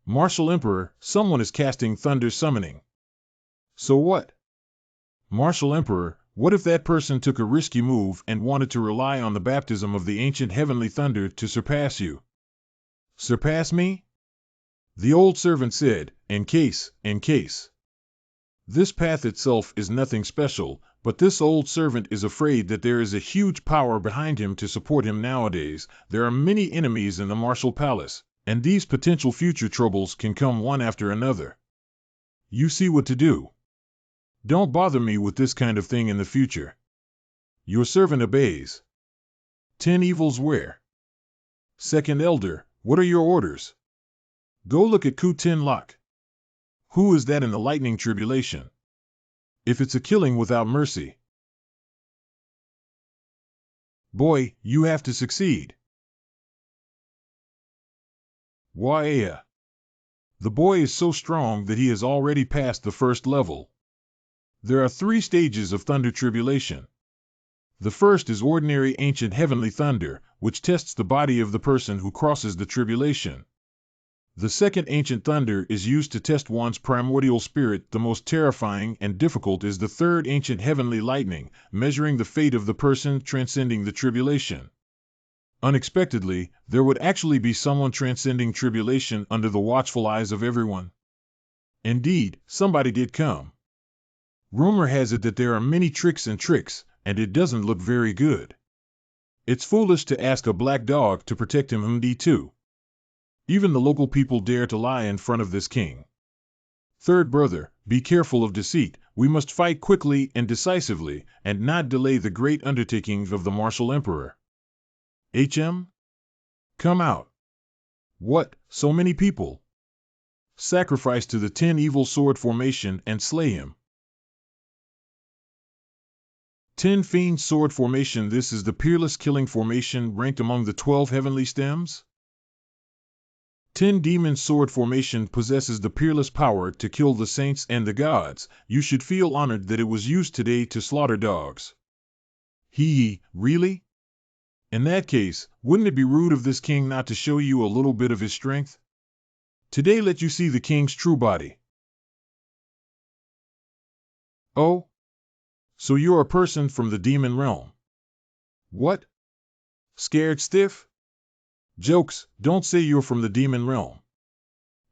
Martial Emperor, someone is casting thunder summoning. So what? Martial Emperor, what if that person took a risky move and wanted to rely on the baptism of the ancient heavenly thunder to surpass you? Surpass me? The old servant said, in case. This path itself is nothing special, but this old servant is afraid that there is a huge power behind him to support him nowadays. There are many enemies in the martial palace, and these potential future troubles can come one after another. You see what to do. Don't bother me with this kind of thing in the future. Your servant obeys. 10 evils where? Second Elder, what are your orders? Go look at Ku Tin Lok. Who is that in the lightning tribulation? If it's a killing without mercy. Boy, you have to succeed. Why? The boy is so strong that he has already passed the first level. There are 3 stages of thunder tribulation. The first is ordinary ancient heavenly thunder, which tests the body of the person who crosses the tribulation. The second ancient thunder is used to test one's primordial spirit. The most terrifying and difficult is the third ancient heavenly lightning, measuring the fate of the person transcending the tribulation. Unexpectedly, there would actually be someone transcending tribulation under the watchful eyes of everyone. Indeed, somebody did come. Rumor has it that there are many tricks, and it doesn't look very good. It's foolish to ask a black dog to protect him too. Even the local people dare to lie in front of this king. Third brother, be careful of deceit. We must fight quickly and decisively, and not delay the great undertakings of the martial emperor. Come out. What, so many people? Sacrifice to the 10 evil sword formation and slay him. 10 fiend sword formation. This is the peerless killing formation ranked among the 12 heavenly stems. 10 demon sword formation possesses the peerless power to kill the saints and the gods. You should feel honored that it was used today to slaughter dogs. Really? In that case, wouldn't it be rude of this king not to show you a little bit of his strength? Today let you see the king's true body. Oh? So you're a person from the demon realm. What? Scared stiff? Jokes, don't say you're from the demon realm.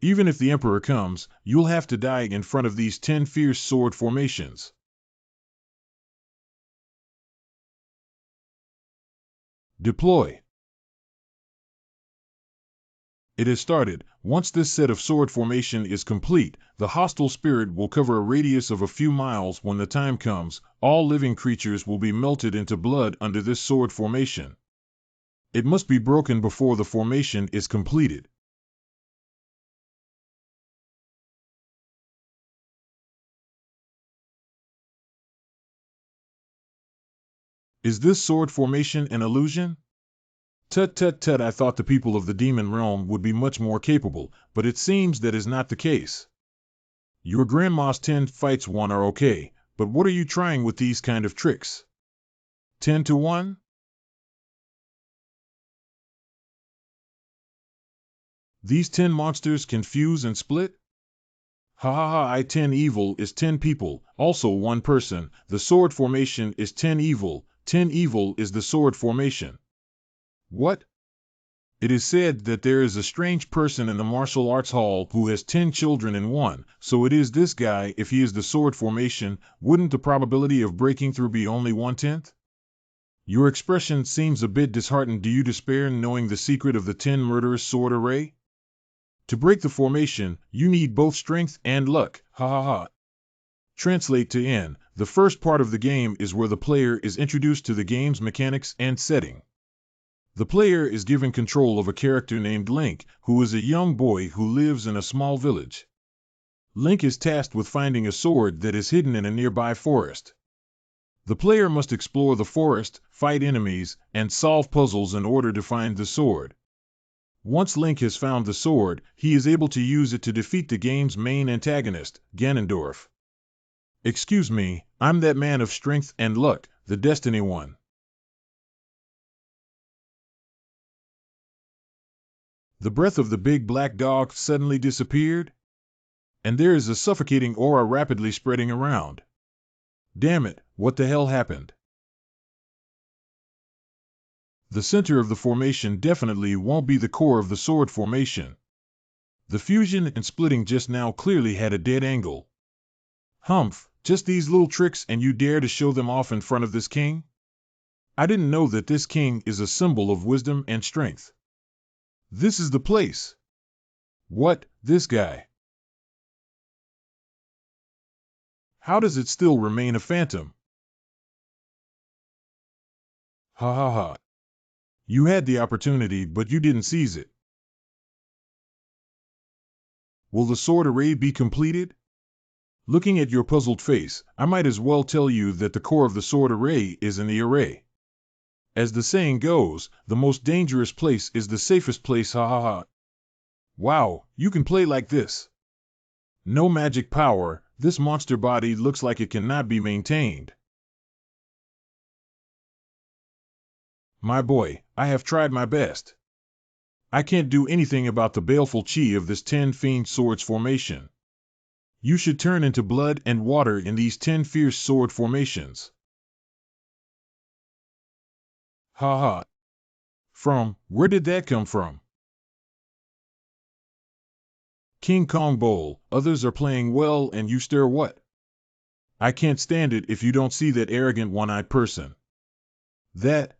Even if the Emperor comes, you'll have to die in front of these 10 fierce sword formations. Deploy. It has started. Once this set of sword formation is complete, the hostile spirit will cover a radius of a few miles. When the time comes, all living creatures will be melted into blood under this sword formation. It must be broken before the formation is completed. Is this sword formation an illusion? Tut tut tut, I thought the people of the demon realm would be much more capable, but it seems that is not the case. Your grandma's 10 fights won are okay, but what are you trying with these kind of tricks? 10 to 1? These 10 monsters can fuse and split? Ha ha ha, I 10 evil is 10 people, also 1 person. The sword formation is 10 evil is the sword formation. What? It is said that there is a strange person in the martial arts hall who has 10 children in one, so it is this guy. If he is the sword formation, wouldn't the probability of breaking through be only 1/10? Your expression seems a bit disheartened. Do you despair knowing the secret of the 10 murderous sword array? To break the formation, you need both strength and luck. Ha ha ha. Translate to N. The first part of the game is where the player is introduced to the game's mechanics and setting. The player is given control of a character named Link, who is a young boy who lives in a small village. Link is tasked with finding a sword that is hidden in a nearby forest. The player must explore the forest, fight enemies, and solve puzzles in order to find the sword. Once Link has found the sword, he is able to use it to defeat the game's main antagonist, Ganondorf. Excuse me, I'm that man of strength and luck, the Destiny one. The breath of the big black dog suddenly disappeared, and there is a suffocating aura rapidly spreading around. Damn it, what the hell happened? The center of the formation definitely won't be the core of the sword formation. The fusion and splitting just now clearly had a dead angle. Humph, just these little tricks and you dare to show them off in front of this king? I didn't know that this king is a symbol of wisdom and strength. This is the place. What, this guy? How does it still remain a phantom? Ha ha ha. You had the opportunity, but you didn't seize it. Will the sword array be completed? Looking at your puzzled face, I might as well tell you that the core of the sword array is in the array. As the saying goes, the most dangerous place is the safest place. Ha ha ha. Wow, you can play like this. No magic power, this monster body looks like it cannot be maintained. My boy, I have tried my best. I can't do anything about the baleful chi of this 10 fiend swords formation. You should turn into blood and water in these 10 fierce sword formations. Ha ha. Where did that come from? King Kong Bowl, others are playing well and you stare what? I can't stand it if you don't see that arrogant one-eyed person.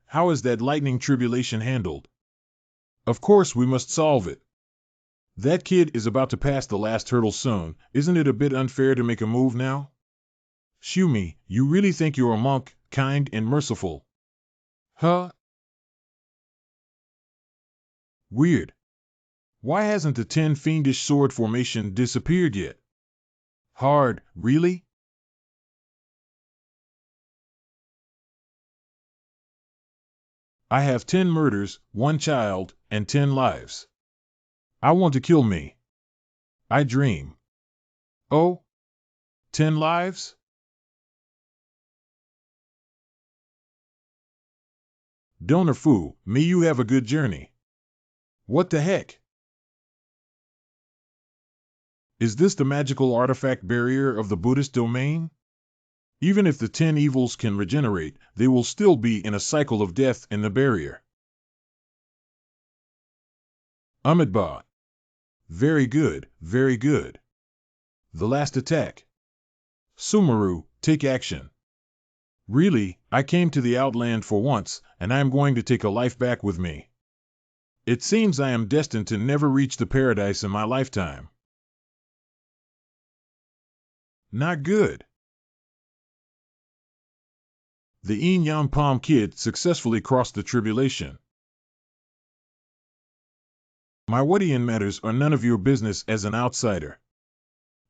How is that lightning tribulation handled? Of course we must solve it. That kid is about to pass the last hurdle soon. Isn't it a bit unfair to make a move now? Shumi, you really think you're a monk, kind and merciful? Huh? Weird. Why hasn't the 10 fiendish sword formation disappeared yet? Hard, really? I have 10 murders, 1 child, and 10 lives. I want to kill me. I dream. Oh? 10 lives? Donor Fu, may you have a good journey. What the heck? Is this the magical artifact barrier of the Buddhist domain? Even if the 10 evils can regenerate, they will still be in a cycle of death in the barrier. Amitabha. Very good, very good. The last attack. Sumeru, take action. Really, I came to the Outland for once, and I am going to take a life back with me. It seems I am destined to never reach the paradise in my lifetime. Not good. The Yin Palm Kid successfully crossed the tribulation. My Wadian matters are none of your business as an outsider.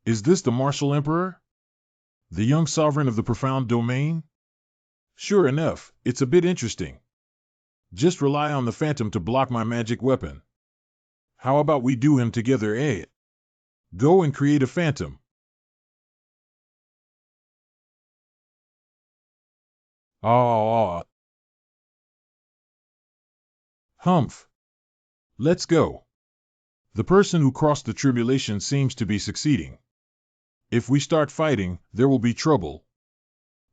Is this the Martial Emperor? The young sovereign of the profound domain? Sure enough, it's a bit interesting. Just rely on the Phantom to block my magic weapon. How about we do him together, eh? Go and create a Phantom. Ah. Humph. Let's go. The person who crossed the tribulation seems to be succeeding. If we start fighting, there will be trouble.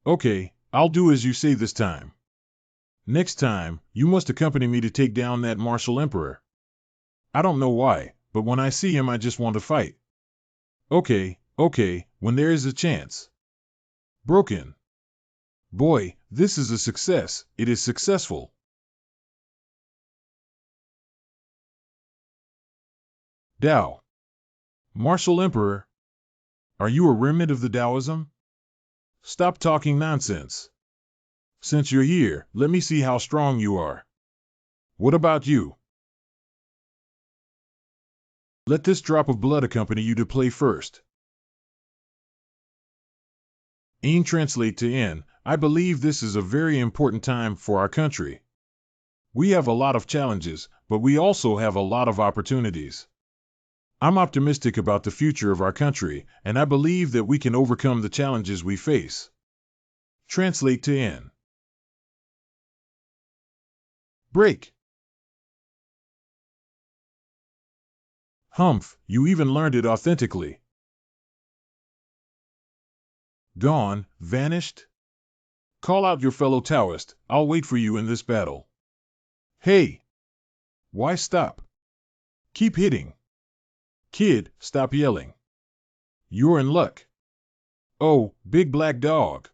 Okay, I'll do as you say this time. Next time, you must accompany me to take down that Martial Emperor. I don't know why, but when I see him I just want to fight. Okay, when there is a chance. Broken. Boy, this is a success, it is successful. Tao. Martial Emperor. Are you a remnant of the Taoism? Stop talking nonsense. Since you're here, let me see how strong you are. What about you? Let this drop of blood accompany you to play first. In translate to N, I believe this is a very important time for our country. We have a lot of challenges, but we also have a lot of opportunities. I'm optimistic about the future of our country, and I believe that we can overcome the challenges we face. Translate to N. Break. Humph, you even learned it authentically. Gone, vanished? Call out your fellow Taoist, I'll wait for you in this battle. Hey! Why stop? Keep hitting. Kid, stop yelling. You're in luck. Oh, big black dog.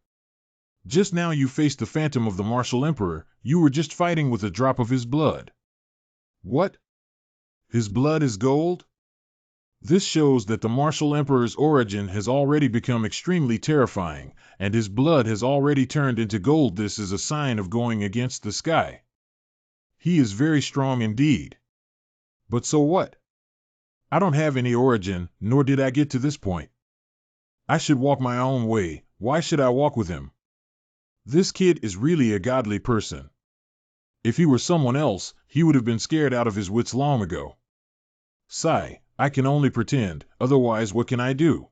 Just now you faced the Phantom of the Martial Emperor, you were just fighting with a drop of his blood. What? His blood is gold? This shows that the Martial Emperor's origin has already become extremely terrifying, and his blood has already turned into gold. This is a sign of going against the sky. He is very strong indeed. But so what? I don't have any origin, nor did I get to this point. I should walk my own way, why should I walk with him? This kid is really a godly person. If he were someone else, he would have been scared out of his wits long ago. Sigh, I can only pretend, otherwise what can I do?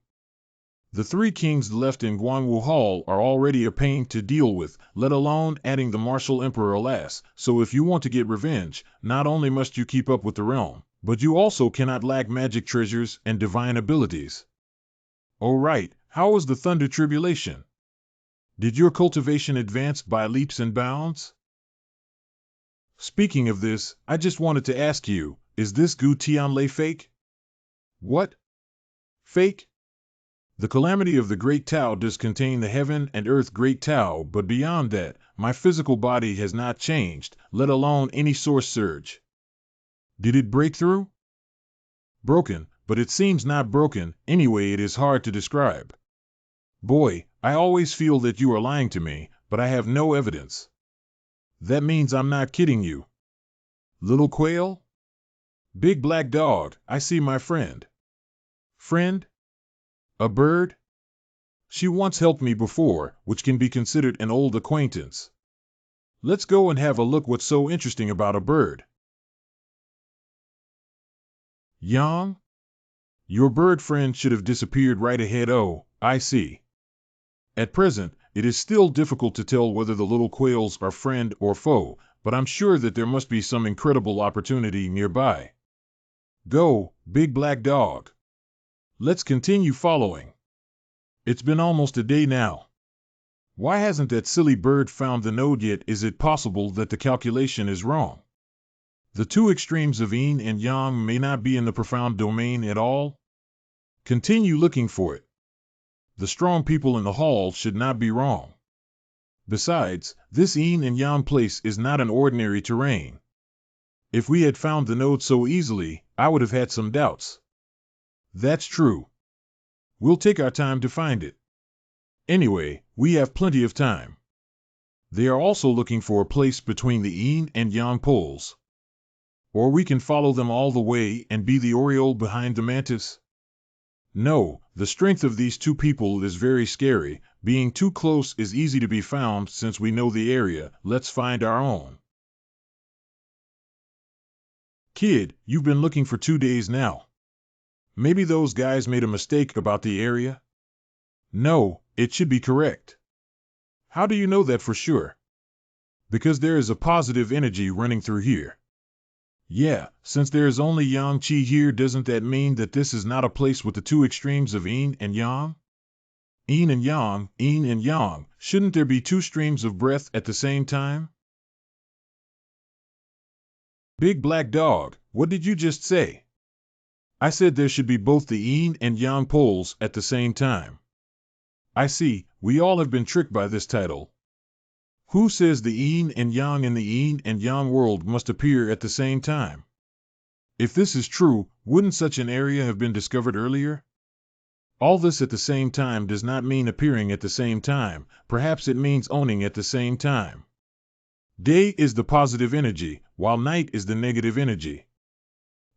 The 3 kings left in Guangwu Hall are already a pain to deal with, let alone adding the Martial Emperor, alas. So if you want to get revenge, not only must you keep up with the realm, but you also cannot lack magic treasures and divine abilities. Oh right, how was the Thunder Tribulation? Did your cultivation advance by leaps and bounds? Speaking of this, I just wanted to ask you, is this Gu Tianlei fake? What? Fake? The calamity of the Great Tao does contain the heaven and earth Great Tao, but beyond that, my physical body has not changed, let alone any source surge. Did it break through? Broken, but it seems not broken, anyway it is hard to describe. Boy, I always feel that you are lying to me, but I have no evidence. That means I'm not kidding you. Little quail? Big black dog, I see my friend. Friend? A bird? She once helped me before, which can be considered an old acquaintance. Let's go and have a look what's so interesting about a bird. Yang? Your bird friend should have disappeared right ahead. Oh, I see. At present, it is still difficult to tell whether the little quails are friend or foe, but I'm sure that there must be some incredible opportunity nearby. Go, big black dog. Let's continue following. It's been almost a day now. Why hasn't that silly bird found the node yet? Is it possible that the calculation is wrong? The two extremes of yin and yang may not be in the profound domain at all? Continue looking for it. The strong people in the hall should not be wrong. Besides, this yin and yang place is not an ordinary terrain. If we had found the node so easily, I would have had some doubts. That's true. We'll take our time to find it. Anyway, we have plenty of time. They are also looking for a place between the yin and yang poles. Or we can follow them all the way and be the oriole behind the mantis. No, the strength of these two people is very scary. Being too close is easy to be found since we know the area. Let's find our own. Kid, you've been looking for 2 days now. Maybe those guys made a mistake about the area? No, it should be correct. How do you know that for sure? Because there is a positive energy running through here. Yeah, since there is only yang qi here, doesn't that mean that this is not a place with the two extremes of yin and yang? Yin and yang, shouldn't there be two streams of breath at the same time? Big black dog, what did you just say? I said there should be both the yin and yang poles at the same time. I see, we all have been tricked by this title. Who says the yin and yang in the yin and yang world must appear at the same time? If this is true, wouldn't such an area have been discovered earlier? All this at the same time does not mean appearing at the same time. Perhaps it means owning at the same time. Day is the positive energy, while night is the negative energy.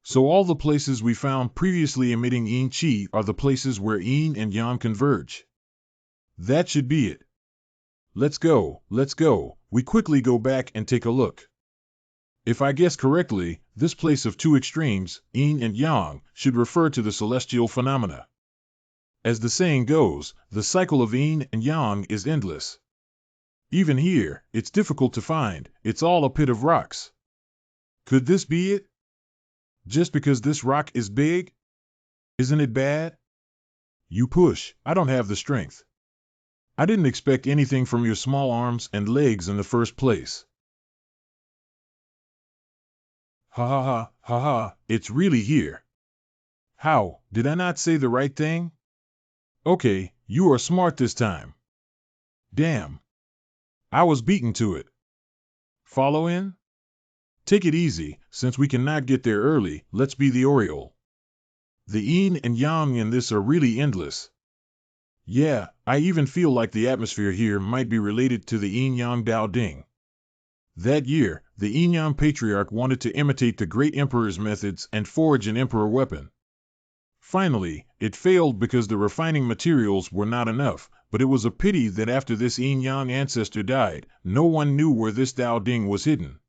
So all the places we found previously emitting yin qi are the places where yin and yang converge. That should be it. Let's go. We quickly go back and take a look. If I guess correctly, this place of two extremes, yin and yang, should refer to the celestial phenomena. As the saying goes, the cycle of yin and yang is endless. Even here, it's difficult to find. It's all a pit of rocks. Could this be it? Just because this rock is big? Isn't it bad? You push. I don't have the strength. I didn't expect anything from your small arms and legs in the first place. Ha, it's really here. How, did I not say the right thing? Okay, you are smart this time. Damn. I was beaten to it. Follow in? Take it easy, since we cannot get there early, let's be the oriole. The yin and yang in this are really endless. Yeah, I even feel like the atmosphere here might be related to the yin-yang Dao Ding. That year, the yin-yang patriarch wanted to imitate the great emperor's methods and forge an emperor weapon. Finally, it failed because the refining materials were not enough, but it was a pity that after this yin-yang ancestor died, no one knew where this Dao Ding was hidden.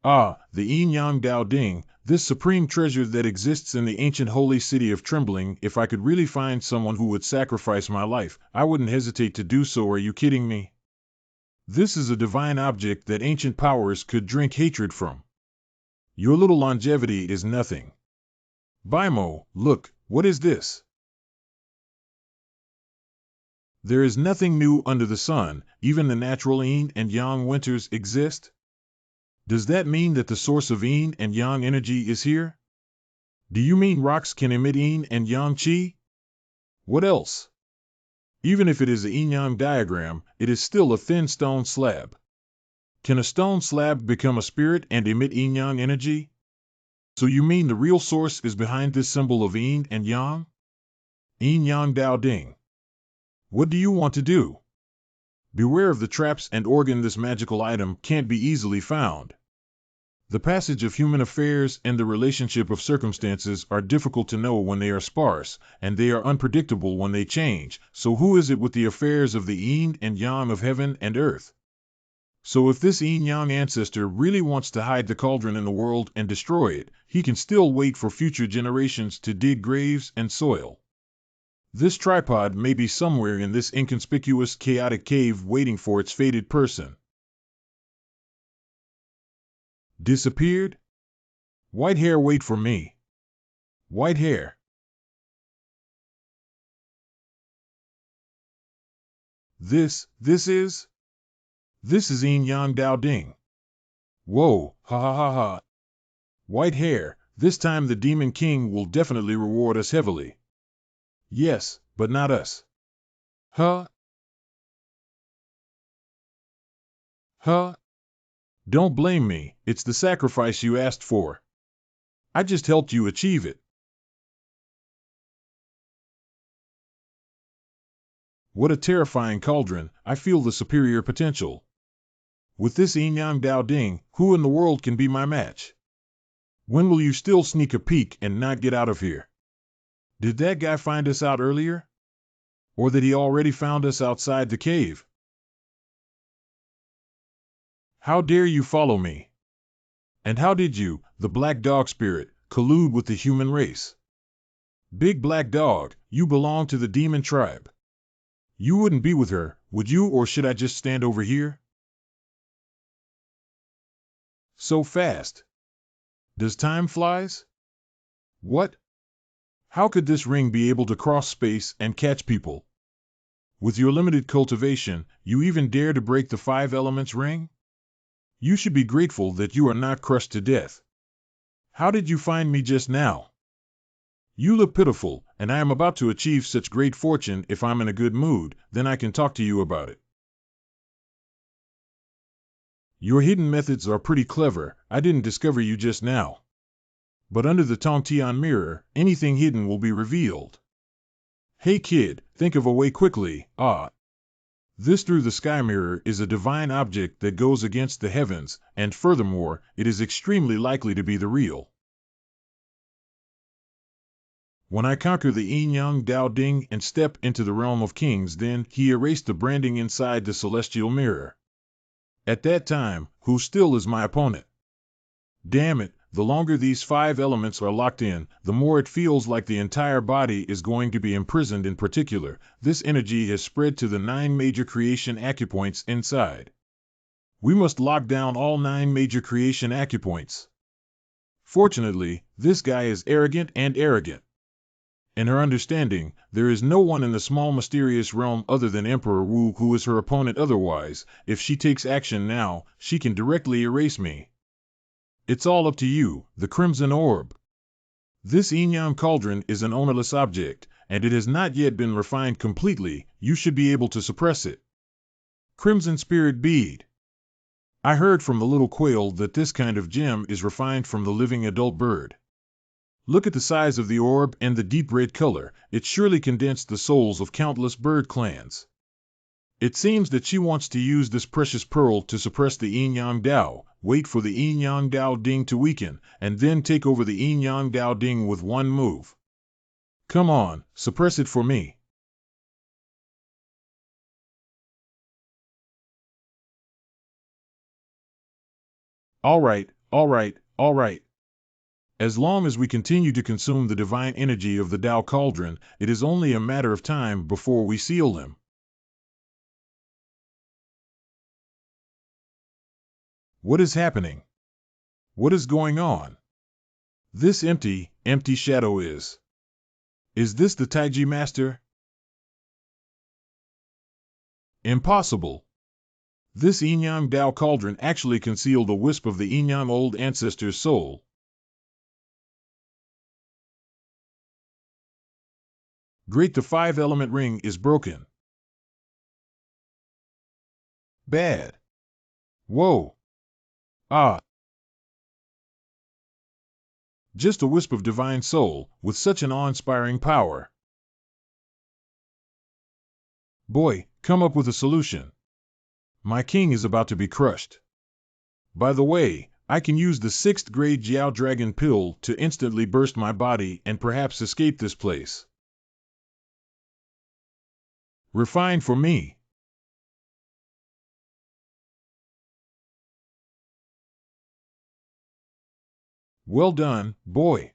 Ah, the yin-yang Dao Ding, this supreme treasure that exists in the ancient holy city of Trembling. If I could really find someone who would sacrifice my life, I wouldn't hesitate to do so. Are you kidding me? This is a divine object that ancient powers could drink hatred from. Your little longevity is nothing. Baimo, look, what is this? There is nothing new under the sun, even the natural yin and yang winters exist. Does that mean that the source of yin and yang energy is here? Do you mean rocks can emit yin and yang qi? What else? Even if it is a yin-yang diagram, it is still a thin stone slab. Can a stone slab become a spirit and emit yin-yang energy? So you mean the real source is behind this symbol of yin and yang? Yin-yang Dao Ding. What do you want to do? Beware of the traps and organ. This magical item can't be easily found. The passage of human affairs and the relationship of circumstances are difficult to know when they are sparse, and they are unpredictable when they change. So who is it with the affairs of the yin and yang of heaven and earth? So if this yin-yang ancestor really wants to hide the cauldron in the world and destroy it, he can still wait for future generations to dig graves and soil. This tripod may be somewhere in this inconspicuous, chaotic cave waiting for its fated person. Disappeared? White hair, wait for me. White hair. This is Yin Yang Dao Ding. Whoa, ha ha ha ha. White hair, this time the Demon King will definitely reward us heavily. Yes, but not us. Huh? Huh? Don't blame me, it's the sacrifice you asked for. I just helped you achieve it. What a terrifying cauldron, I feel the superior potential. With this Yin Yang Dao Ding, who in the world can be my match? When will you still sneak a peek and not get out of here? Did that guy find us out earlier? Or that he already found us outside the cave? How dare you follow me? And how did you, the black dog spirit, collude with the human race? Big black dog, you belong to the demon tribe. You wouldn't be with her, would you, or should I just stand over here? So fast. Does time flies? What? How could this ring be able to cross space and catch people? With your limited cultivation, you even dare to break the 5 elements ring? You should be grateful that you are not crushed to death. How did you find me just now? You look pitiful, and I am about to achieve such great fortune. If I'm in a good mood, then I can talk to you about it. Your hidden methods are pretty clever. I didn't discover you just now. But under the Tongtian mirror, anything hidden will be revealed. Hey kid, think of a way quickly. This through the sky mirror is a divine object that goes against the heavens, and furthermore, it is extremely likely to be the real. When I conquer the Yin Yang Dao Ding and step into the realm of kings, then he erased the branding inside the celestial mirror. At that time, who still is my opponent? Damn it, the longer these 5 elements are locked in, the more it feels like the entire body is going to be imprisoned. In particular, this energy has spread to the 9 major creation acupoints inside. We must lock down all 9 major creation acupoints. Fortunately, this guy is arrogant. In her understanding, there is no one in the small mysterious realm other than Emperor Wu who is her opponent. Otherwise, if she takes action now, she can directly erase me. It's all up to you, the Crimson Orb. This Yin Yang cauldron is an ownerless object, and it has not yet been refined completely. You should be able to suppress it. Crimson Spirit Bead. I heard from the little quail that this kind of gem is refined from the living adult bird. Look at the size of the orb and the deep red color. It surely condensed the souls of countless bird clans. It seems that she wants to use this precious pearl to suppress the Yin Yang Dao, wait for the Yin Yang Dao Ding to weaken, and then take over the Yin Yang Dao Ding with one move. Come on, suppress it for me. All right. As long as we continue to consume the divine energy of the Tao Cauldron, it is only a matter of time before we seal them. What is happening? What is going on? This empty shadow is. Is this the Taiji Master? Impossible. This Yin Yang Dao Cauldron actually concealed a wisp of the Yin Yang old ancestor's soul. Great, the 5-element ring is broken. Bad. Whoa. Just a wisp of divine soul, with such an awe-inspiring power. Boy, come up with a solution. My king is about to be crushed. By the way, I can use the 6th grade Jiao Dragon Pill to instantly burst my body and perhaps escape this place. Refined for me. Well done, boy.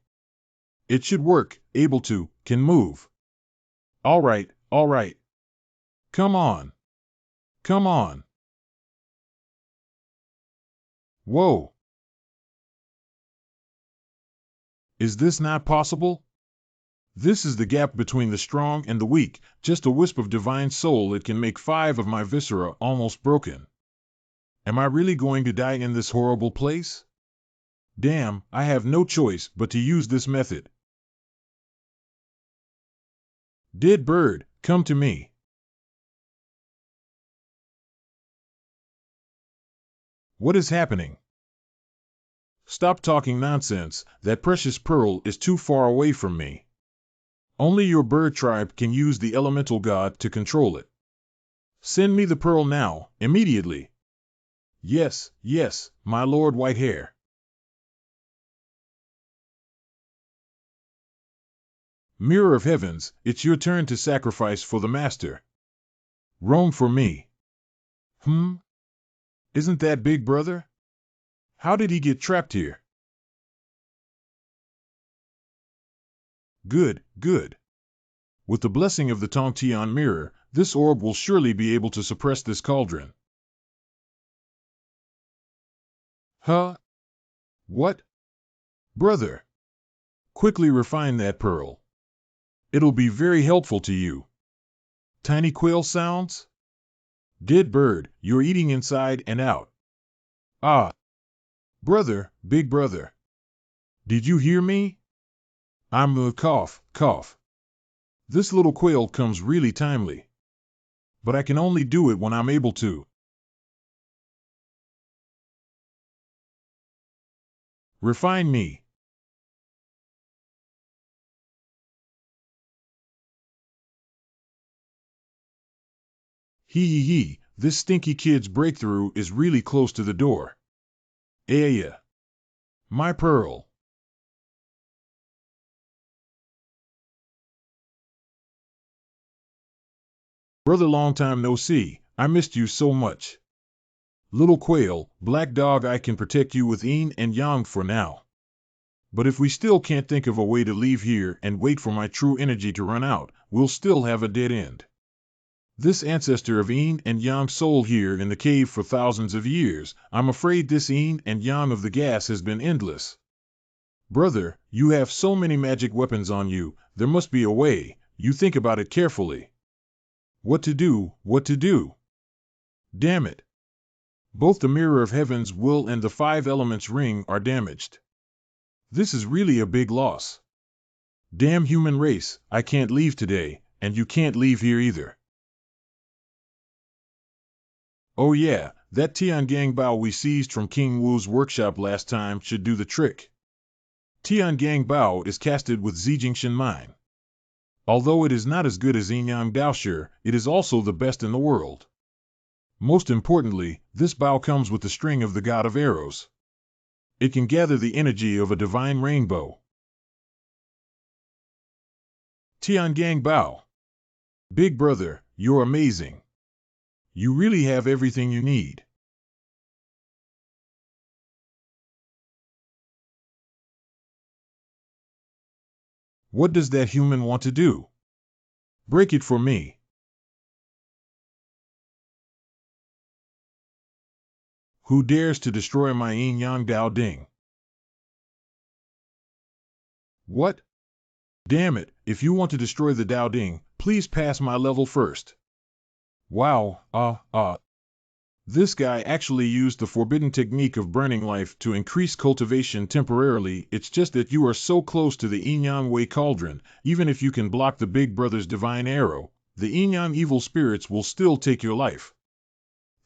It should work, able to, can move. All right. Come on. Whoa. Is this not possible? This is the gap between the strong and the weak, just a wisp of divine soul. It can make 5 of my viscera almost broken. Am I really going to die in this horrible place? Damn, I have no choice but to use this method. Dead bird, come to me. What is happening? Stop talking nonsense. That precious pearl is too far away from me. Only your bird tribe can use the elemental god to control it. Send me the pearl now, immediately. Yes, yes, my lord Whitehair. Mirror of heavens, it's your turn to sacrifice for the master. Roam for me. Isn't that Big Brother? How did he get trapped here? Good, good. With the blessing of the Tongtian mirror, this orb will surely be able to suppress this cauldron. Huh? What? Brother. Quickly refine that pearl. It'll be very helpful to you. Tiny quail sounds? Dead bird, you're eating inside and out. Ah. Brother, Big Brother. Did you hear me? I'm a cough, cough. This little quail comes really timely. But I can only do it when I'm able to. Refine me. Hee, this stinky kid's breakthrough is really close to the door. Yeah. My pearl. Brother, long time no see. I missed you so much. Little quail, black dog, I can protect you with yin and yang for now. But if we still can't think of a way to leave here and wait for my true energy to run out, we'll still have a dead end. This ancestor of yin and yang soul here in the cave for thousands of years, I'm afraid this yin and yang of the gas has been endless. Brother, you have so many magic weapons on you, there must be a way. You think about it carefully. What to do, what to do? Damn it. Both the Mirror of Heaven's will and the 5 Elements ring are damaged. This is really a big loss. Damn human race, I can't leave today, and you can't leave here either. Oh yeah, that Tiangang Bao we seized from King Wu's workshop last time should do the trick. Tiangang Bao is casted with Zijingshan Mine. Although it is not as good as Yinyang Daoshi, it is also the best in the world. Most importantly, this Bao comes with the string of the god of arrows. It can gather the energy of a divine rainbow. Tiangang Bao. Big Brother, you're amazing. You really have everything you need. What does that human want to do? Break it for me. Who dares to destroy my Yin Yang Dao Ding? What? Damn it, if you want to destroy the Dao Ding, please pass my level first. Wow, This guy actually used the forbidden technique of burning life to increase cultivation temporarily. It's just that you are so close to the Yin-Yang Wei Cauldron, even if you can block the Big Brother's divine arrow, the Yin-Yang evil spirits will still take your life.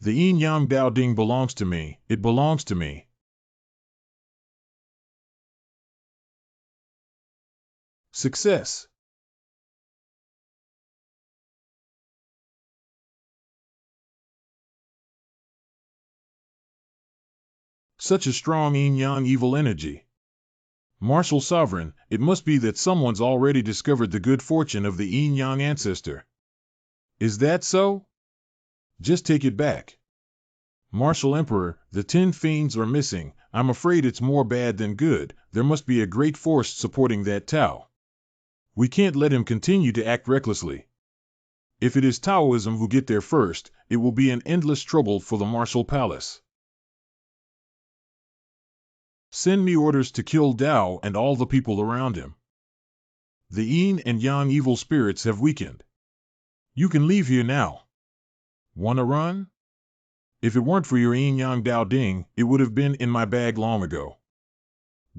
The Yin-Yang Dao Ding belongs to me, it belongs to me. Success. Such a strong yin-yang evil energy. Martial Sovereign, it must be that someone's already discovered the good fortune of the yin-yang ancestor. Is that so? Just take it back. Martial Emperor, the 10 fiends are missing. I'm afraid it's more bad than good. There must be a great force supporting that Tao. We can't let him continue to act recklessly. If it is Taoism who get there first, it will be an endless trouble for the Martial Palace. Send me orders to kill Dao and all the people around him. The yin and yang evil spirits have weakened. You can leave here now. Wanna run? If it weren't for your yin yang Dao Ding, it would have been in my bag long ago.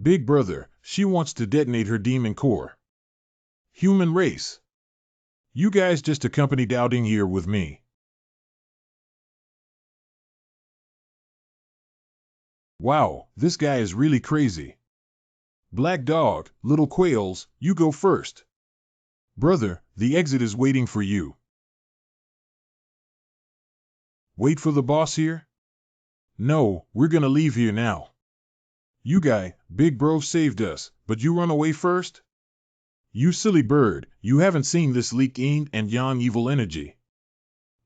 Big brother, she wants to detonate her demon core. Human race. You guys just accompany Dao Ding here with me. Wow, this guy is really crazy. Black Dog, little quails, you go first. Brother, the exit is waiting for you. Wait for the boss here? No, we're gonna leave here now. You guy, Big Bro saved us, but you run away first? You silly bird, you haven't seen this leaked yin and yang evil energy.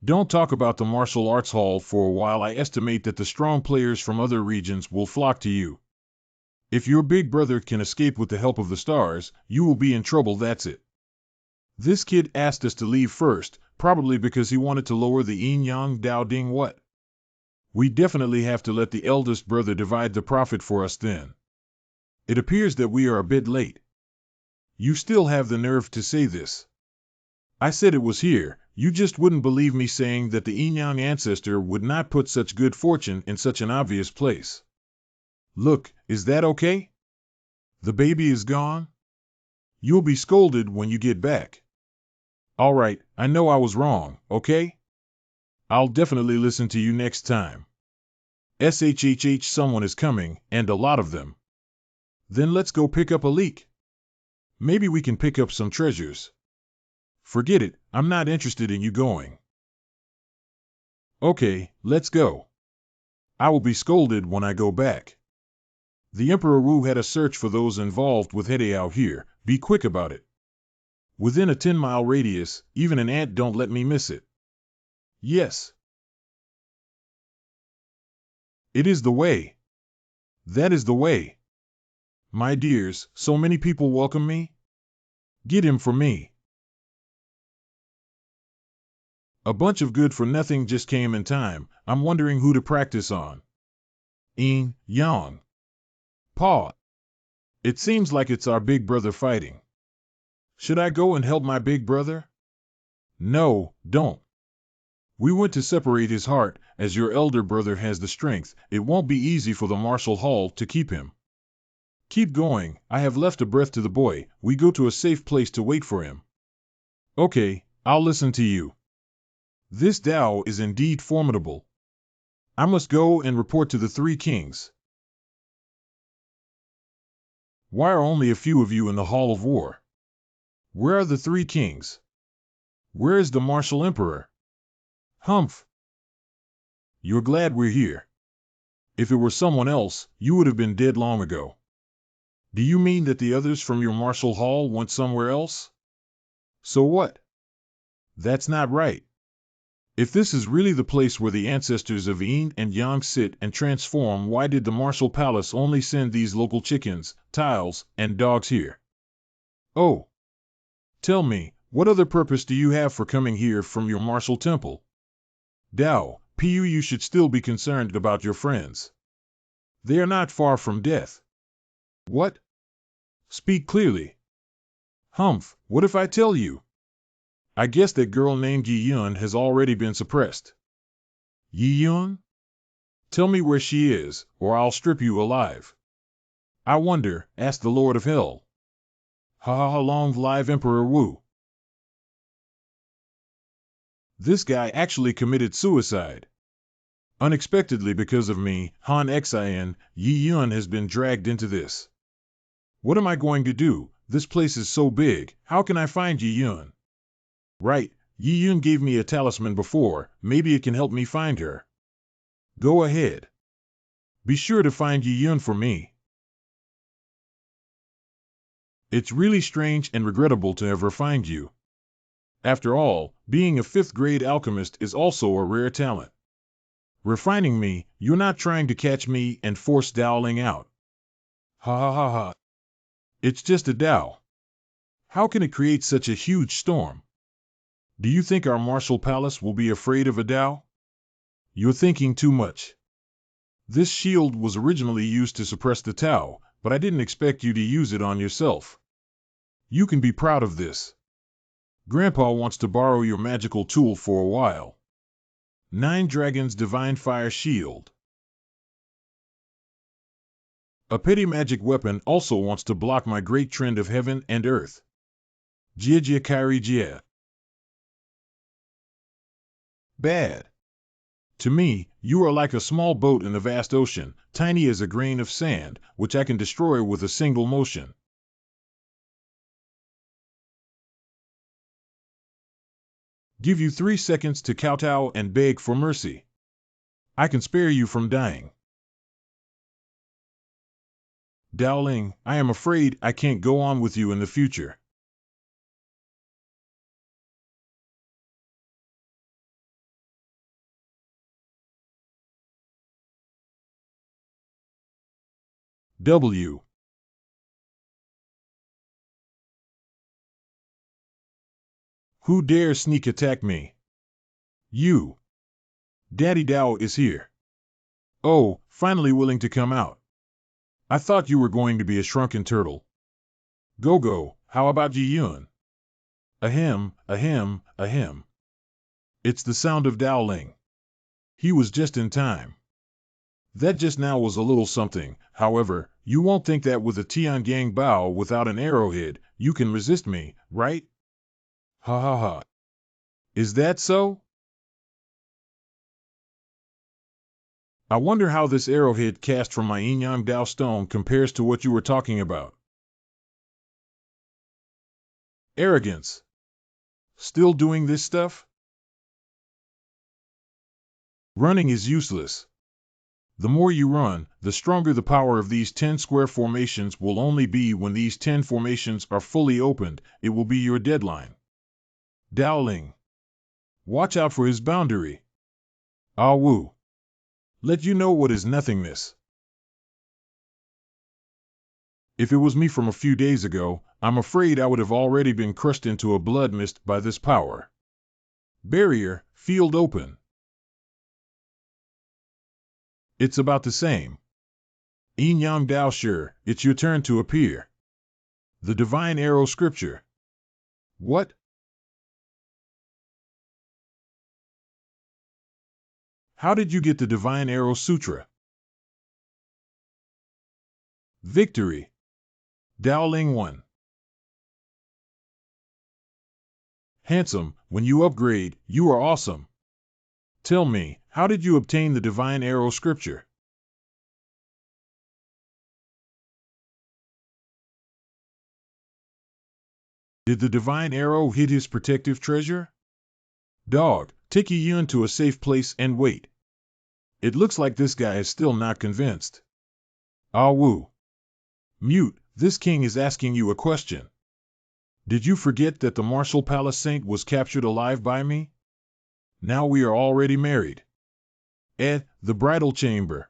Don't talk about the martial arts hall for a while. I estimate that the strong players from other regions will flock to you. If your big brother can escape with the help of the stars, you will be in trouble, that's it. This kid asked us to leave first, probably because he wanted to lower the yin-yang Dao Ding what? We definitely have to let the eldest brother divide the profit for us then. It appears that we are a bit late. You still have the nerve to say this. I said it was here, you just wouldn't believe me saying that the yin-yang ancestor would not put such good fortune in such an obvious place. Look, is that okay? The baby is gone? You'll be scolded when you get back. All right, I know I was wrong, okay? I'll definitely listen to you next time. SHHH, someone is coming, and a lot of them. Then let's go pick up a leak. Maybe we can pick up some treasures. Forget it, I'm not interested in you going. Okay, let's go. I will be scolded when I go back. The Emperor Wu had a search for those involved with Hedeo here. Be quick about it. Within a 10-mile radius, even an ant don't let me miss it. Yes. It is the way. That is the way. My dears, so many people welcome me. Get him for me. A bunch of good-for-nothing just came in time. I'm wondering who to practice on. Yin, Yang. Pa. It seems like it's our big brother fighting. Should I go and help my big brother? No, don't. We went to separate his heart, as your elder brother has the strength. It won't be easy for the martial hall to keep him. Keep going, I have left a breath to the boy. We go to a safe place to wait for him. Okay, I'll listen to you. This Dao is indeed formidable. I must go and report to the three kings. Why are only a few of you in the Hall of War? Where are the three kings? Where is the martial emperor? Humph! You're glad we're here. If it were someone else, you would have been dead long ago. Do you mean that the others from your martial hall went somewhere else? So what? That's not right. If this is really the place where the ancestors of Yin and Yang sit and transform, why did the martial palace only send these local chickens, tiles, and dogs here? Oh! Tell me, what other purpose do you have for coming here from your martial temple? Dao, Pu, you should still be concerned about your friends. They are not far from death. What? Speak clearly. Humph, what if I tell you? I guess that girl named Yi Yun has already been suppressed. Yi Yun? Tell me where she is, or I'll strip you alive. I wonder, asked the Lord of Hell. Ha ha ha, long live Emperor Wu. This guy actually committed suicide. Unexpectedly because of me, Han Xin, Yi Yun has been dragged into this. What am I going to do? This place is so big, how can I find Yi Yun? Right, Yi Yun gave me a talisman before, maybe it can help me find her. Go ahead. Be sure to find Yi Yun for me. It's really strange and regrettable to ever find you. After all, being a 5th grade alchemist is also a rare talent. Refining me, you're not trying to catch me and force Daoling out. Ha ha ha ha. It's just a Dao. How can it create such a huge storm? Do you think our martial palace will be afraid of a Dao? You're thinking too much. This shield was originally used to suppress the Tao, but I didn't expect you to use it on yourself. You can be proud of this. Grandpa wants to borrow your magical tool for a while. 9 Dragons Divine Fire Shield. A petty magic weapon also wants to block my great trend of heaven and earth. Jia Kairi Jia. Bad. To me, you are like a small boat in the vast ocean, tiny as a grain of sand, which I can destroy with a single motion. Give you 3 seconds to kowtow and beg for mercy. I can spare you from dying. Dowling, I am afraid I can't go on with you in the future. W. Who dare sneak attack me? You. Daddy Dao is here. Oh, finally willing to come out. I thought you were going to be a shrunken turtle. Go, how about Yi Yun? Ahem, ahem, ahem. It's the sound of Dowling. He was just in time. That just now was a little something, however, you won't think that with a Tiangang Bao without an arrowhead, you can resist me, right? Ha ha ha. Is that so? I wonder how this arrowhead cast from my Yin-Yang Dao stone compares to what you were talking about. Arrogance. Still doing this stuff? Running is useless. The more you run, the stronger the power of these 10 square formations will only be when these 10 formations are fully opened. It will be your deadline. Dowling. Watch out for his boundary. Ah Wu. Let you know what is nothingness. If it was me from a few days ago, I'm afraid I would have already been crushed into a blood mist by this power. Barrier, field open. It's about the same. Yin Yang Dao Sure, it's your turn to appear. The Divine Arrow Scripture. What? How did you get the Divine Arrow Sutra? Victory. Dowling 1. Handsome, when you upgrade, you are awesome. Tell me, how did you obtain the Divine Arrow Scripture? Did the Divine Arrow hit his protective treasure? Dog, take Yi Yun to a safe place and wait. It looks like this guy is still not convinced. Ah Wu. Mute, this king is asking you a question. Did you forget that the Martial Palace Saint was captured alive by me? Now we are already married. The bridal chamber.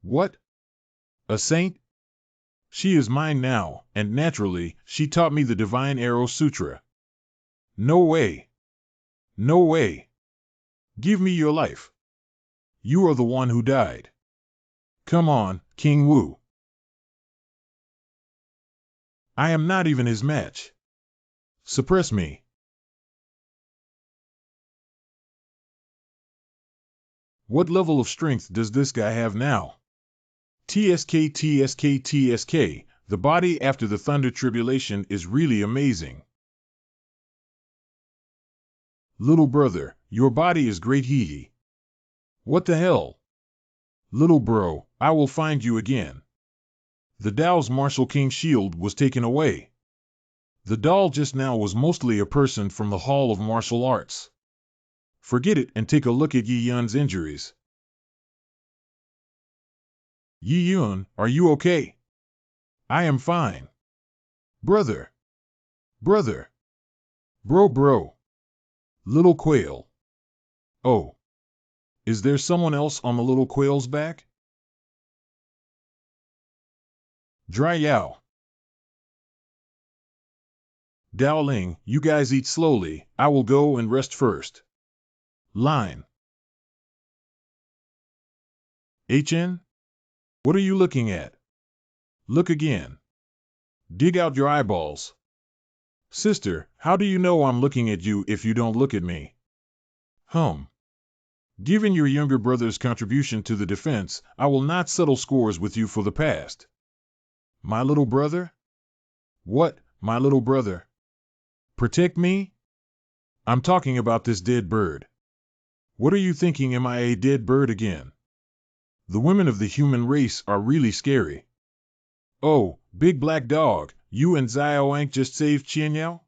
What? A saint? She is mine now, and naturally, she taught me the Divine Arrow Sutra. No way. No way. Give me your life. You are the one who died. Come on, King Wu. I am not even his match. Suppress me. What level of strength does this guy have now? TSK, TSK, TSK, the body after the thunder tribulation is really amazing. Little brother, your body is great hee. What the hell? Little bro, I will find you again. The Dao's Martial King shield was taken away. The doll just now was mostly a person from the Hall of Martial Arts. Forget it and take a look at Yi Yun's injuries. Yi Yun, are you okay? I am fine. Brother. Brother. Bro. Little quail. Oh. Is there someone else on the little quail's back? Dry Yao. Dowling, you guys eat slowly, I will go and rest first. Line. HN? What are you looking at? Look again. Dig out your eyeballs. Sister, how do you know I'm looking at you if you don't look at me? Hum. Given your younger brother's contribution to the defense, I will not settle scores with you for the past. My little brother? What, my little brother? Protect me? I'm talking about this dead bird. What are you thinking, am I a dead bird again? The women of the human race are really scary. Oh, big black dog, you and Xiaoang just saved Qianyao?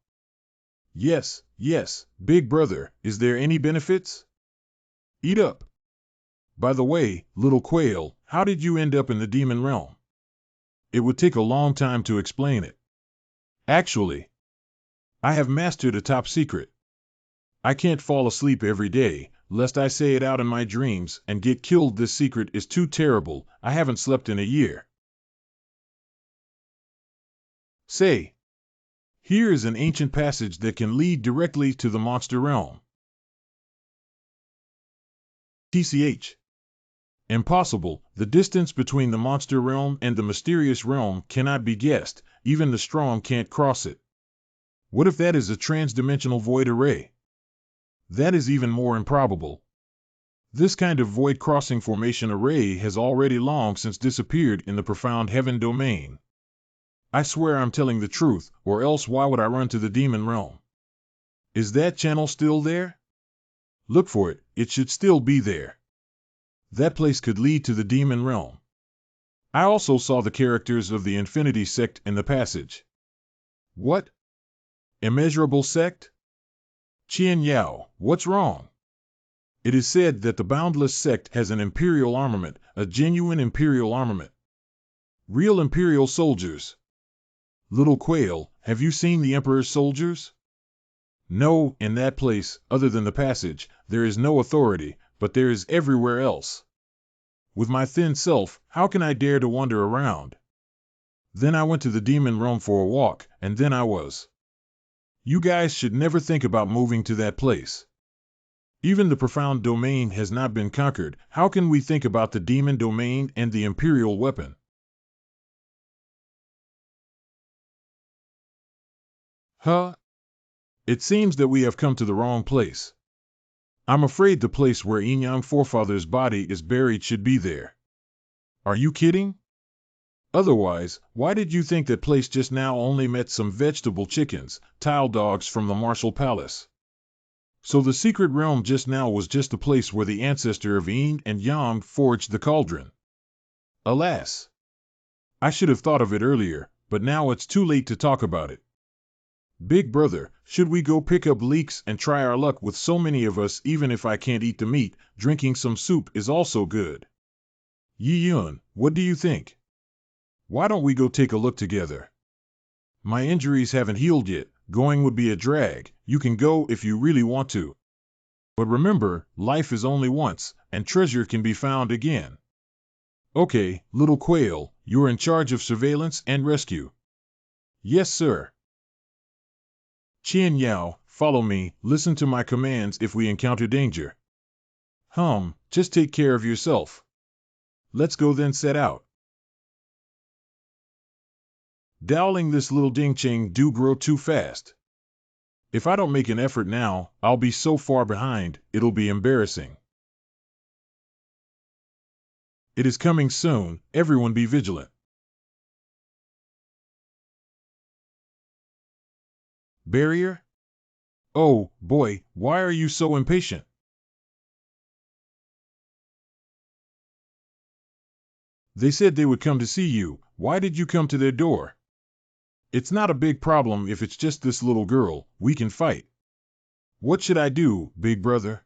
Yes, yes, big brother, is there any benefits? Eat up. By the way, little quail, how did you end up in the demon realm? It would take a long time to explain it. Actually, I have mastered a top secret. I can't fall asleep every day, lest I say it out in my dreams and get killed. This secret is too terrible. I haven't slept in a year. Say, here is an ancient passage that can lead directly to the monster realm. TCH. Impossible. The distance between the monster realm and the mysterious realm cannot be guessed. Even the strong can't cross it. What if that is a transdimensional void array? That is even more improbable. This kind of void crossing formation array has already long since disappeared in the profound heaven domain. I swear I'm telling the truth, or else why would I run to the demon realm? Is that channel still there? Look for it, it should still be there. That place could lead to the demon realm. I also saw the characters of the Infinity Sect in the passage. What? Immeasurable Sect? Qianyao, what's wrong? It is said that the Boundless Sect has an imperial armament, a genuine imperial armament. Real imperial soldiers. Little quail, have you seen the Emperor's soldiers? No, in that place, other than the passage, there is no authority, but there is everywhere else. With my thin self, how can I dare to wander around? Then I went to the demon realm for a walk, and then I was. You guys should never think about moving to that place. Even the profound domain has not been conquered. How can we think about the demon domain and the imperial weapon? Huh? It seems that we have come to the wrong place. I'm afraid the place where Yinyang forefather's body is buried should be there. Are you kidding? Otherwise, why did you think that place just now only met some vegetable chickens, tile dogs from the martial palace? So the secret realm just now was just the place where the ancestor of Yin and Yang forged the cauldron. Alas! I should have thought of it earlier, but now it's too late to talk about it. Big brother, should we go pick up leeks and try our luck with so many of us? Even if I can't eat the meat, drinking some soup is also good. Yi Yun, what do you think? Why don't we go take a look together? My injuries haven't healed yet, going would be a drag. You can go if you really want to. But remember, life is only once, and treasure can be found again. Okay, little quail, you're in charge of surveillance and rescue. Yes, sir. Qianyao, follow me, listen to my commands if we encounter danger. Just take care of yourself. Let's go then set out. Dowling this little ding-ching do grow too fast. If I don't make an effort now, I'll be so far behind, it'll be embarrassing. It is coming soon, everyone be vigilant. Barrier? Oh, boy, why are you so impatient? They said they would come to see you. Why did you come to their door? It's not a big problem if it's just this little girl. We can fight. What should I do, big brother?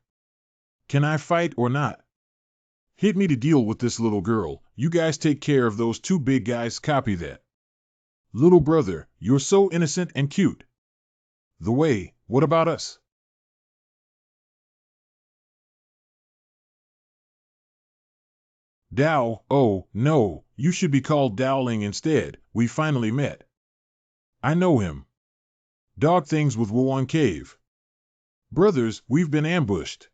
Can I fight or not? Hit me to deal with this little girl. You guys take care of those two big guys. Copy that. Little brother, you're so innocent and cute. The way, what about us? Dow, oh, no, you should be called Dowling instead. We finally met. I know him. Dog things with Wuan Cave. Brothers, we've been ambushed.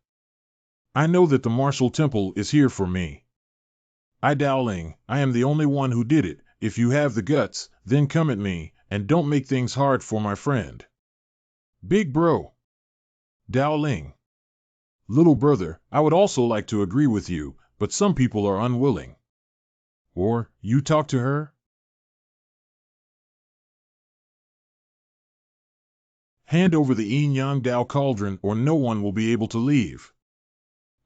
I know that the martial temple is here for me. Dowling, I am the only one who did it. If you have the guts, then come at me, and don't make things hard for my friend. Big bro. Dao Ling. Little brother, I would also like to agree with you, but some people are unwilling. Or, you talk to her? Hand over the Yin Yang Dao cauldron or no one will be able to leave.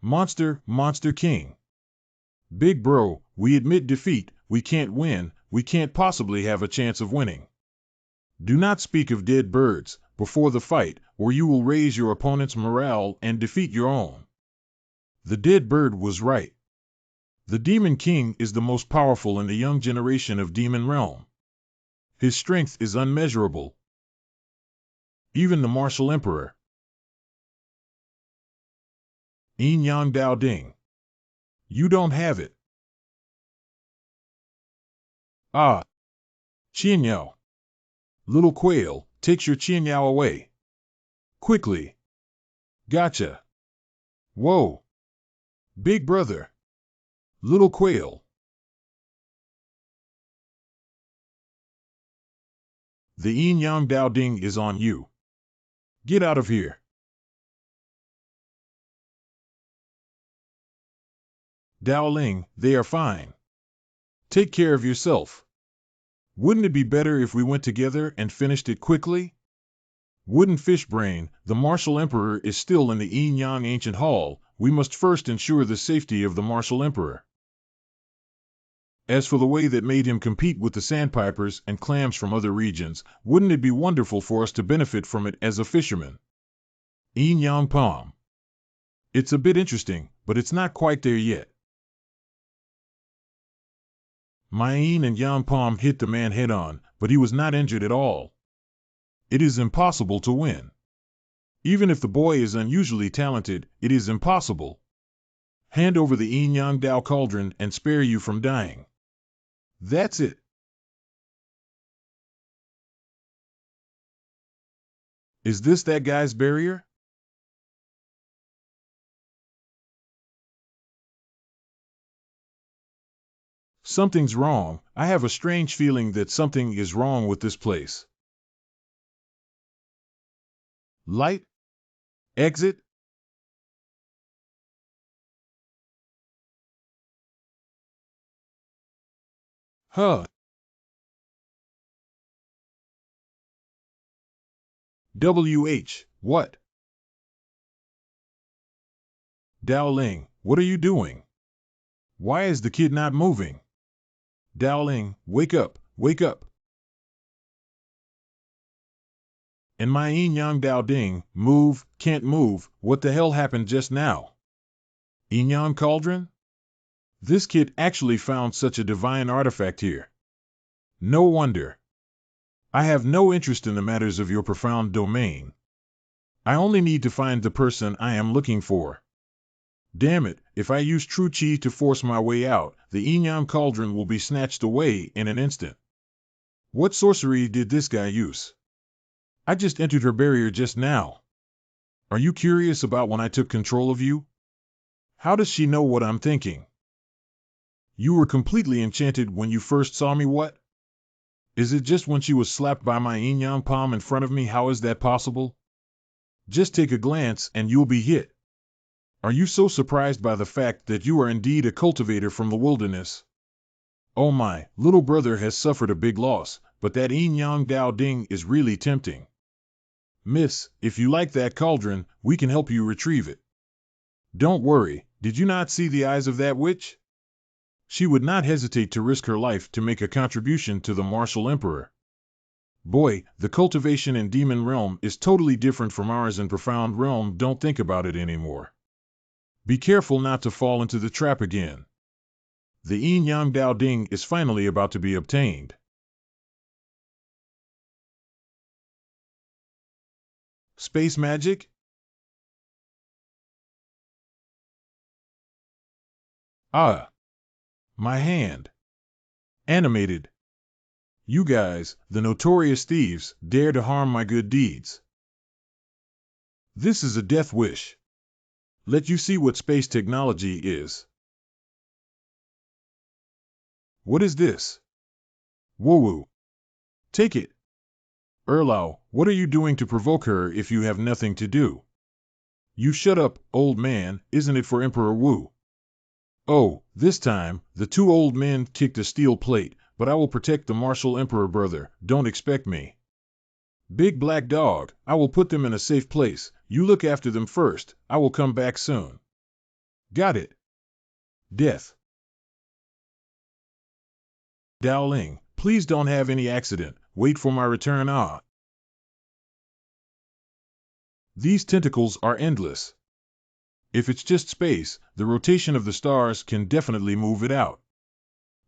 Monster King. Big bro, we admit defeat, we can't win, we can't possibly have a chance of winning. Do not speak of dead birds before the fight, or you will raise your opponent's morale and defeat your own. The dead bird was right. The Demon King is the most powerful in the young generation of Demon Realm. His strength is unmeasurable. Even the Martial Emperor. Yin Yang Dao Ding. You don't have it. Ah, Qian Yao. Little quail, takes your Qian Yao away. Quickly. Gotcha. Whoa. Big brother. Little quail. The Yin Yang Dao Ding is on you. Get out of here. Dao Ling, they are fine. Take care of yourself. Wouldn't it be better if we went together and finished it quickly? Wooden Fish Brain, the Martial Emperor is still in the Yin Yang Ancient Hall. We must first ensure the safety of the Martial Emperor. As for the way that made him compete with the sandpipers and clams from other regions, wouldn't it be wonderful for us to benefit from it as a fisherman? Yin Yang Palm. It's a bit interesting, but it's not quite there yet. My Yin and Yang Palm hit the man head on, but he was not injured at all. It is impossible to win. Even if the boy is unusually talented, it is impossible. Hand over the Yin Yang Dao cauldron and spare you from dying. That's it. Is this that guy's barrier? Something's wrong. I have a strange feeling that something is wrong with this place. Light? Exit? Huh. What? Dao Ling, what are you doing? Why is the kid not moving? Dao Ling, wake up, wake up. And my Yin Yang Dao Ding, move, can't move, what the hell happened just now? Yin Yang Cauldron? This kid actually found such a divine artifact here. No wonder. I have no interest in the matters of your profound domain. I only need to find the person I am looking for. Damn it, if I use true chi to force my way out, the Yin Yang Cauldron will be snatched away in an instant. What sorcery did this guy use? I just entered her barrier just now. Are you curious about when I took control of you? How does she know what I'm thinking? You were completely enchanted when you first saw me, what? Is it just when she was slapped by my Yin Yang palm in front of me? How is that possible? Just take a glance and you'll be hit. Are you so surprised by the fact that you are indeed a cultivator from the wilderness? Oh my, little brother has suffered a big loss, but that Yin Yang Dao Ding is really tempting. Miss, if you like that cauldron, we can help you retrieve it. Don't worry, did you not see the eyes of that witch? She would not hesitate to risk her life to make a contribution to the Martial Emperor. Boy, the cultivation in Demon Realm is totally different from ours in Profound Realm. Don't think about it anymore. Be careful not to fall into the trap again. The Yin Yang Dao Ding is finally about to be obtained. Space magic? Ah, my hand. Animated. You guys, the notorious thieves, dare to harm my good deeds. This is a death wish. Let you see what space technology is. What is this? Woo-woo. Take it. Erlau, what are you doing to provoke her if you have nothing to do? You shut up, old man, isn't it for Emperor Wu? Oh, this time, the two old men kicked a steel plate, but I will protect the martial emperor brother, don't expect me. Big black dog, I will put them in a safe place, you look after them first, I will come back soon. Got it. Death. Dowling, please don't have any accident, wait for my return. These tentacles are endless. If it's just space, the rotation of the stars can definitely move it out.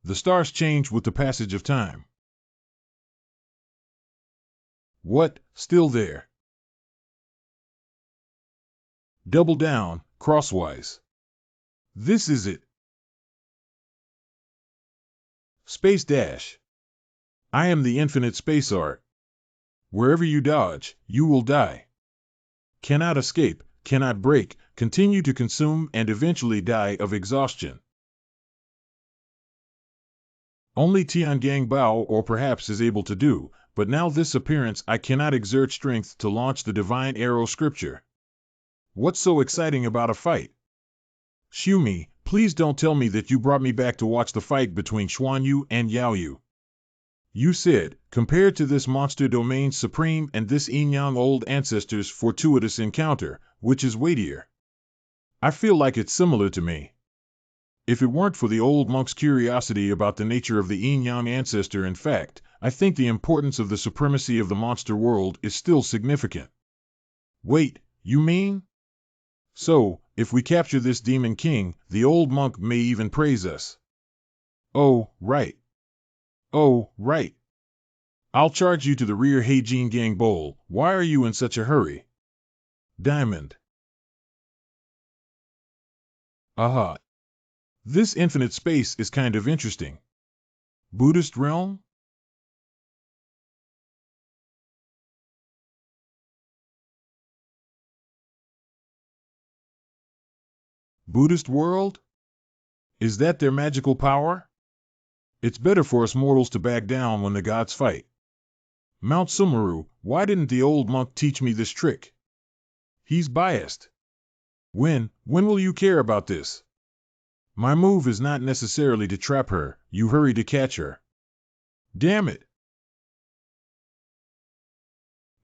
The stars change with the passage of time. What, still there? Double down, crosswise. This is it. Space dash. I am the infinite space art. Wherever you dodge, you will die. Cannot escape, cannot break, continue to consume and eventually die of exhaustion. Only Tiangang Bao or perhaps is able to do, but now this appearance I cannot exert strength to launch the divine arrow scripture. What's so exciting about a fight? Xiumi, please don't tell me that you brought me back to watch the fight between Xuanyu and Yaoyu. You said, compared to this monster domain supreme and this Yin-Yang old ancestor's fortuitous encounter, which is weightier? I feel like it's similar to me. If it weren't for the old monk's curiosity about the nature of the Yin-Yang ancestor, in fact, I think the importance of the supremacy of the monster world is still significant. Wait, you mean? So, if we capture this demon king, the old monk may even praise us. Oh, right. Oh, right. I'll charge you to the rear. Heijin Gang Bowl, why are you in such a hurry? Diamond. Aha. This infinite space is kind of interesting. Buddhist realm? Buddhist world? Is that their magical power? It's better for us mortals to back down when the gods fight. Mount Sumeru, why didn't the old monk teach me this trick? He's biased. When will you care about this? My move is not necessarily to trap her, you hurry to catch her. Damn it.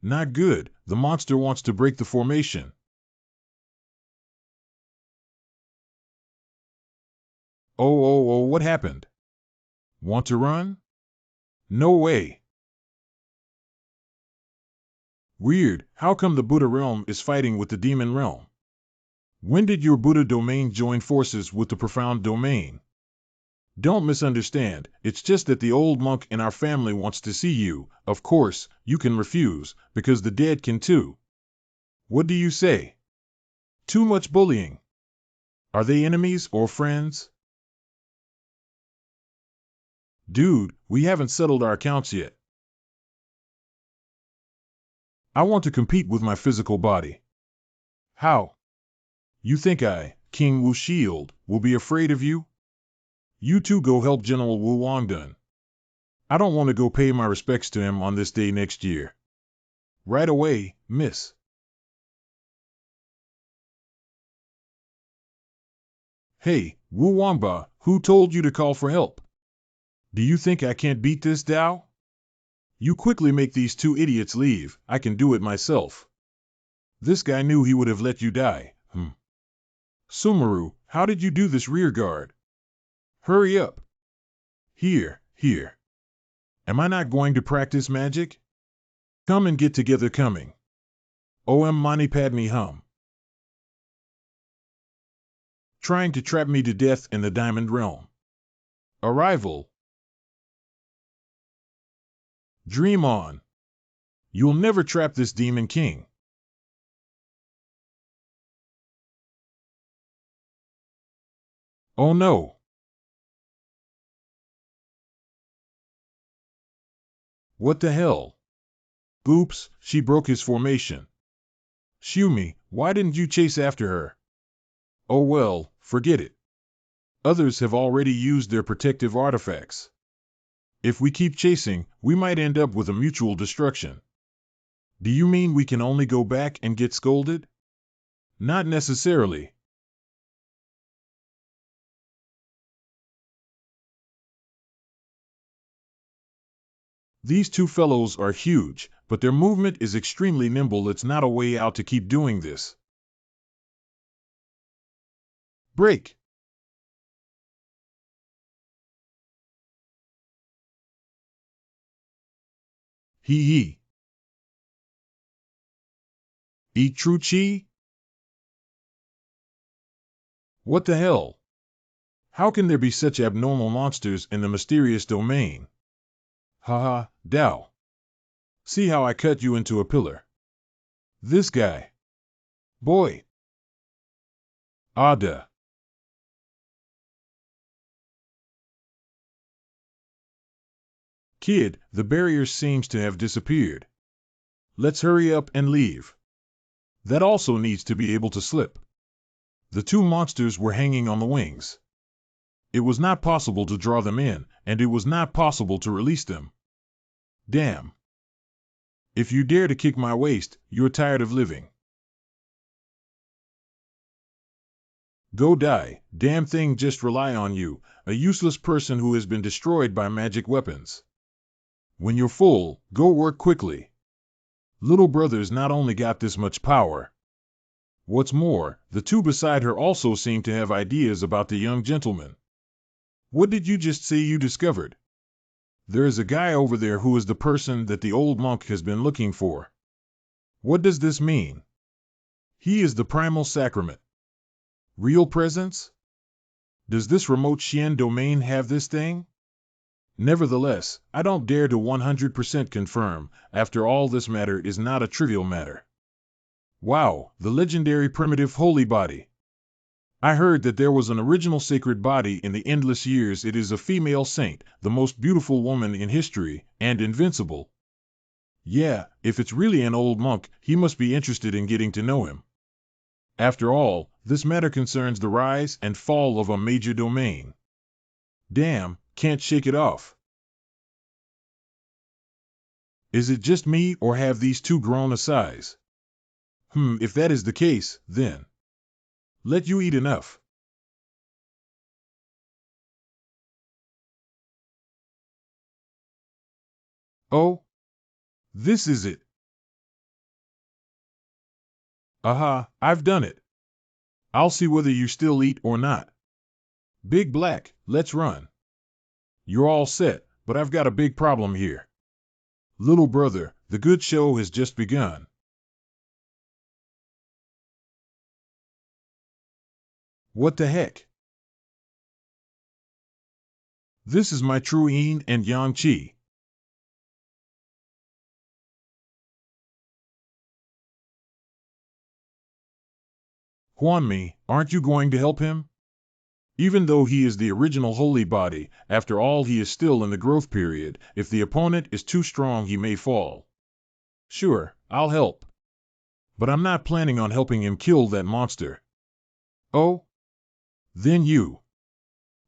Not good, the monster wants to break the formation. Oh, what happened? Want to run? No way. Weird, how come the Buddha realm is fighting with the demon realm? When did your Buddha domain join forces with the profound domain? Don't misunderstand, it's just that the old monk in our family wants to see you. Of course, you can refuse, because the dead can too. What do you say? Too much bullying. Are they enemies or friends? Dude, we haven't settled our accounts yet. I want to compete with my physical body. How? You think I, King Wu Shield, will be afraid of you? You two go help General Wu Wangdun. I don't want to go pay my respects to him on this day next year. Right away, miss. Hey, Wu Wangba, who told you to call for help? Do you think I can't beat this, Dao? You quickly make these two idiots leave, I can do it myself. This guy knew he would have let you die, Sumeru, how did you do this rear guard? Hurry up. Here. Am I not going to practice magic? Come and get together coming. Om Mani Padme Hum. Trying to trap me to death in the Diamond Realm. Arrival. Dream on. You'll never trap this demon king. Oh no. What the hell? Oops, she broke his formation. Xiumi, why didn't you chase after her? Oh well, forget it. Others have already used their protective artifacts. If we keep chasing, we might end up with a mutual destruction. Do you mean we can only go back and get scolded? Not necessarily. These two fellows are huge, but their movement is extremely nimble. It's not a way out to keep doing this. Break! Hee. Eat true chi? What the hell? How can there be such abnormal monsters in the mysterious domain? Haha, Dao. See how I cut you into a pillar? This guy. Boy. Duh. Kid, the barrier seems to have disappeared. Let's hurry up and leave. That also needs to be able to slip. The two monsters were hanging on the wings. It was not possible to draw them in, and it was not possible to release them. Damn. If you dare to kick my waist, you're tired of living. Go die, damn thing, just rely on you, a useless person who has been destroyed by magic weapons. When you're full, go work quickly. Little brother's not only got this much power. What's more, the two beside her also seem to have ideas about the young gentleman. What did you just say you discovered? There is a guy over there who is the person that the old monk has been looking for. What does this mean? He is the primal sacrament. Real presence? Does this remote Xian domain have this thing? Nevertheless, I don't dare to 100% confirm. After all, this matter is not a trivial matter. Wow, the legendary primitive holy body. I heard that there was an original sacred body in the endless years. It is a female saint, the most beautiful woman in history, and invincible. Yeah, if it's really an old monk, he must be interested in getting to know him. After all, this matter concerns the rise and fall of a major domain. Damn, can't shake it off. Is it just me, or have these two grown a size? If that is the case, then let you eat enough. Oh, this is it. Aha, I've done it. I'll see whether you still eat or not. Big Black, let's run. You're all set, but I've got a big problem here. Little brother, the good show has just begun. What the heck? This is my true yin and yang chi. Huanmi, aren't you going to help him? Even though he is the original holy body, after all he is still in the growth period. If the opponent is too strong, he may fall. Sure, I'll help. But I'm not planning on helping him kill that monster. Oh? Then you.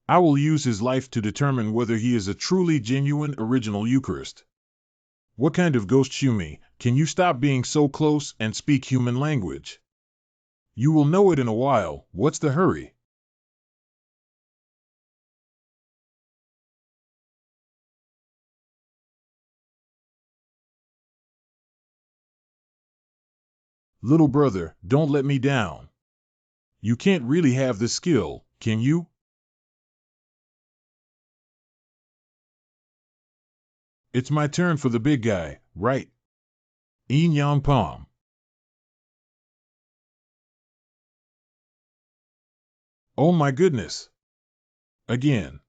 I will use his life to determine whether he is a truly genuine original Eucharist. What kind of ghost Shumi? Can you stop being so close and speak human language? You will know it in a while. What's the hurry? Little brother, don't let me down. You can't really have this skill, can you? It's my turn for the big guy, right? Yin Yang Palm. Oh my goodness. Again.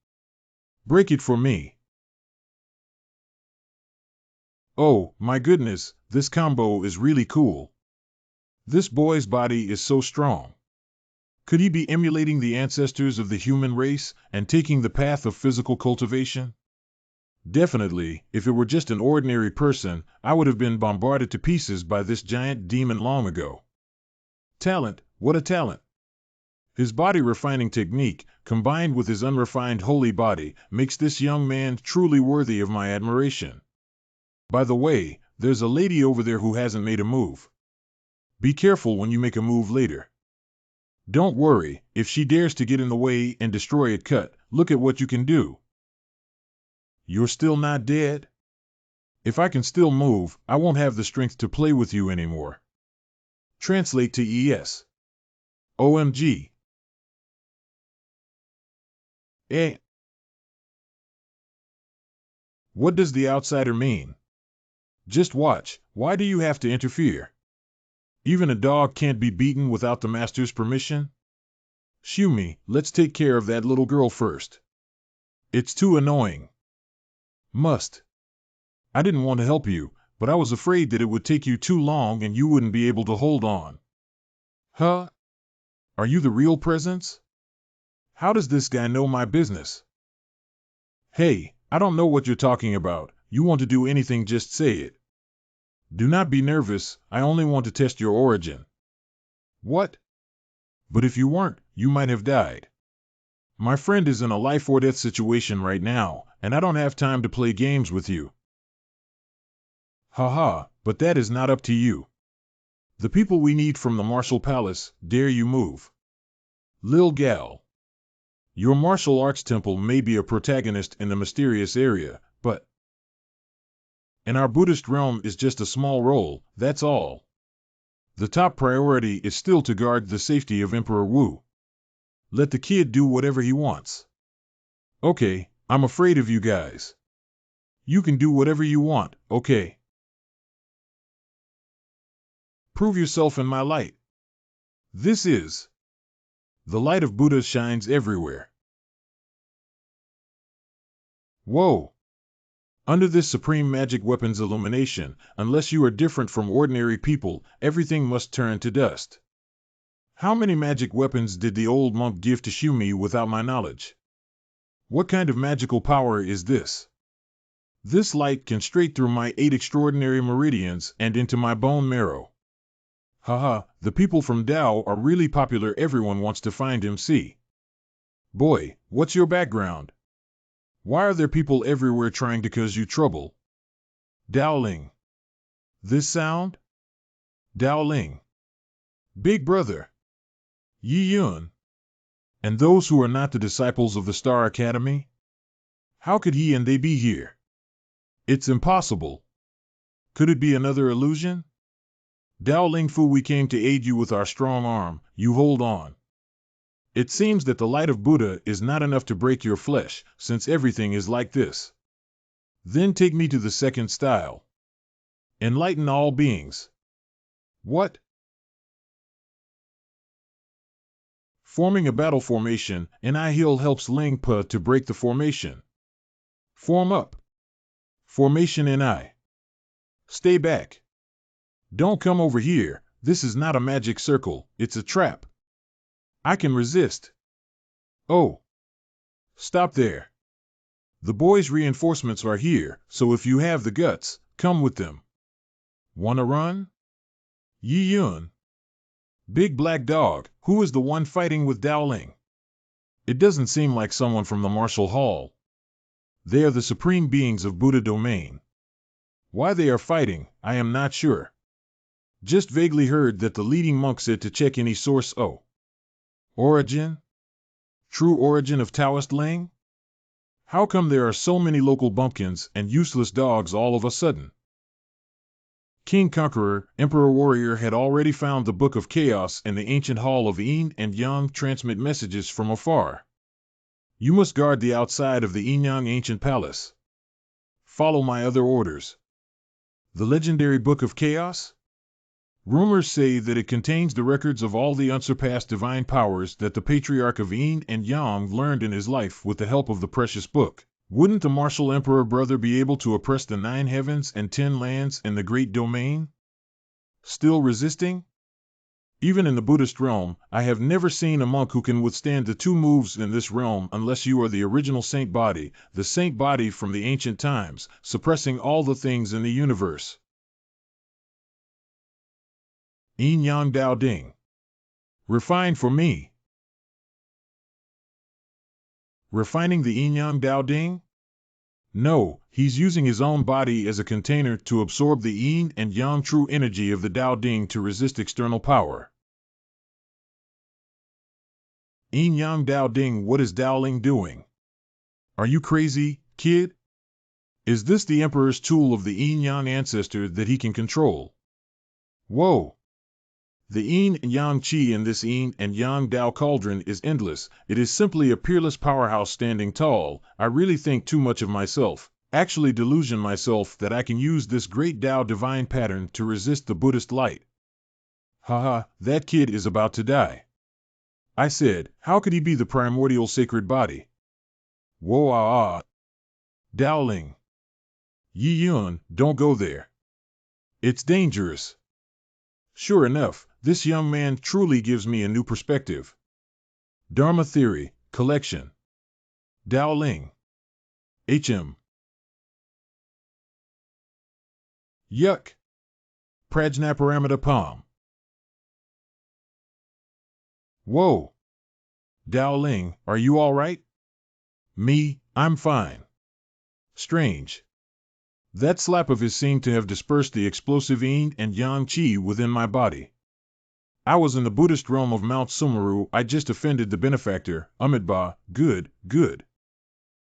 Break it for me. Oh, my goodness, this combo is really cool. This boy's body is so strong. Could he be emulating the ancestors of the human race and taking the path of physical cultivation? Definitely, if it were just an ordinary person, I would have been bombarded to pieces by this giant demon long ago. Talent, what a talent! His body refining technique, combined with his unrefined holy body, makes this young man truly worthy of my admiration. By the way, There's a lady over there who hasn't made a move. Be careful when you make a move later. Don't worry, if she dares to get in the way and destroy it, look at what you can do. You're still not dead? If I can still move, I won't have the strength to play with you anymore. Translate to ES. OMG. Eh? What does the outsider mean? Just watch, why do you have to interfere? Even a dog can't be beaten without the master's permission? Shoo me, let's take care of that little girl first. It's too annoying. Must. I didn't want to help you, but I was afraid that it would take you too long and you wouldn't be able to hold on. Huh? Are you the real presence? How does this guy know my business? Hey, I don't know what you're talking about. You want to do anything, just say it. Do not be nervous, I only want to test your origin. What? But if you weren't, you might have died. My friend is in a life or death situation right now, and I don't have time to play games with you. Haha, but that is not up to you. The people we need from the martial palace, dare you move. Lil gal. Your martial arts temple may be a protagonist in the mysterious area, but in our Buddhist realm is just a small role, that's all. The top priority is still to guard the safety of Emperor Wu. Let the kid do whatever he wants. Okay, I'm afraid of you guys. You can do whatever you want, okay? Prove yourself in my light. This is. The light of Buddha shines everywhere. Whoa! Under this supreme magic weapon's illumination, unless you are different from ordinary people, everything must turn to dust. How many magic weapons did the old monk give to Shumi without my knowledge? What kind of magical power is this? This light can straight through my 8 extraordinary meridians and into my bone marrow. Haha, the people from Tao are really popular, everyone wants to find him. See? Boy, what's your background? Why are there people everywhere trying to cause you trouble? Daoling. This sound? Daoling. Big brother. Yi Yun. And those who are not the disciples of the Star Academy? How could he and they be here? It's impossible. Could it be another illusion? Daoling Fu, we came to aid you with our strong arm, you hold on. It seems that the light of Buddha is not enough to break your flesh, since everything is like this. Then take me to the second style. Enlighten all beings. What? Forming a battle formation, Nihil helps Ling Pa to break the formation. Form up. Formation Ni. Stay back. Don't come over here, this is not a magic circle, it's a trap. I can resist. Oh. Stop there. The boys' reinforcements are here, so if you have the guts, come with them. Wanna run? Yi Yun. Big black dog, who is the one fighting with Daoling? It doesn't seem like someone from the martial hall. They are the supreme beings of Buddha domain. Why they are fighting, I am not sure. Just vaguely heard that the leading monk said to check any source. Oh. Origin? True origin of Taoist Ling? How come there are so many local bumpkins and useless dogs all of a sudden? King Conqueror, Emperor Warrior had already found the Book of Chaos in the ancient hall of Yin and Yang, transmit messages from afar. You must guard the outside of the Yin Yang ancient palace. Follow my other orders. The legendary Book of Chaos? Rumors say that it contains the records of all the unsurpassed divine powers that the Patriarch of Yin and Yang learned in his life with the help of the precious book. Wouldn't the martial emperor brother be able to oppress the 9 heavens and 10 lands in the great domain? Still resisting? Even in the Buddhist realm, I have never seen a monk who can withstand the 2 moves in this realm unless you are the original saint body, the saint body from the ancient times, suppressing all the things in the universe. Yin Yang Dao Ding. Refine for me. Refining the Yin Yang Dao Ding? No, he's using his own body as a container to absorb the yin and yang true energy of the Dao Ding to resist external power. Yin Yang Dao Ding, what is Dao Ling doing? Are you crazy, kid? Is this the Emperor's tool of the Yin Yang ancestor that he can control? Whoa! The yin and yang qi in this yin and yang Dao cauldron is endless. It is simply a peerless powerhouse standing tall. I really think too much of myself, actually delusion myself that I can use this great Dao divine pattern to resist the Buddhist light. Haha, that kid is about to die. I said, how could he be the primordial sacred body? Whoa ah ah. Dao Ling. Yi Yun, don't go there. It's dangerous. Sure enough, this young man truly gives me a new perspective. Dharma Theory, Collection. Dao Ling. H.M. Yuck. Prajnaparamita Palm. Whoa. Dao Ling, are you all right? Me, I'm fine. Strange. That slap of his seemed to have dispersed the explosive yin and yang qi within my body. I was in the Buddhist realm of Mount Sumeru. I just offended the benefactor, Amitabha. Good, good.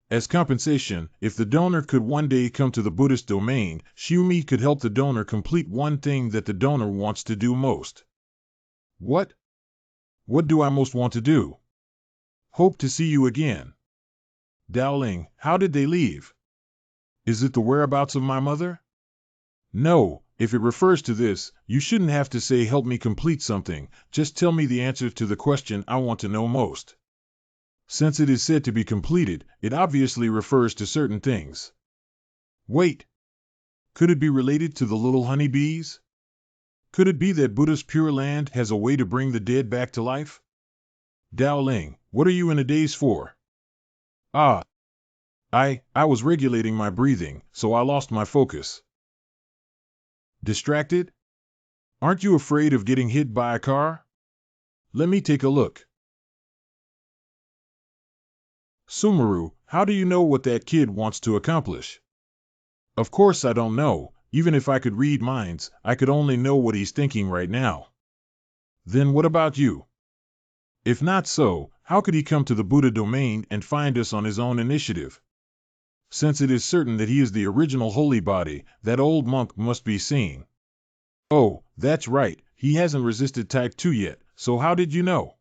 As compensation, if the donor could one day come to the Buddhist domain, Xiumi could help the donor complete one thing that the donor wants to do most. What? What do I most want to do? Hope to see you again. Dao Ling, how did they leave? Is it the whereabouts of my mother? No, if it refers to this, you shouldn't have to say help me complete something, just tell me the answer to the question I want to know most. Since it is said to be completed, it obviously refers to certain things. Wait. Could it be related to the little honeybees? Could it be that Buddha's Pure Land has a way to bring the dead back to life? Dao Ling, what are you in a daze for? Ah. I was regulating my breathing, so I lost my focus. Distracted? Aren't you afraid of getting hit by a car? Let me take a look. Sumeru, how do you know what that kid wants to accomplish? Of course I don't know. Even if I could read minds, I could only know what he's thinking right now. Then what about you? If not so, how could he come to the Buddha domain and find us on his own initiative? Since it is certain that he is the original holy body, that old monk must be seen. Oh, that's right, he hasn't resisted type 2 yet, so how did you know?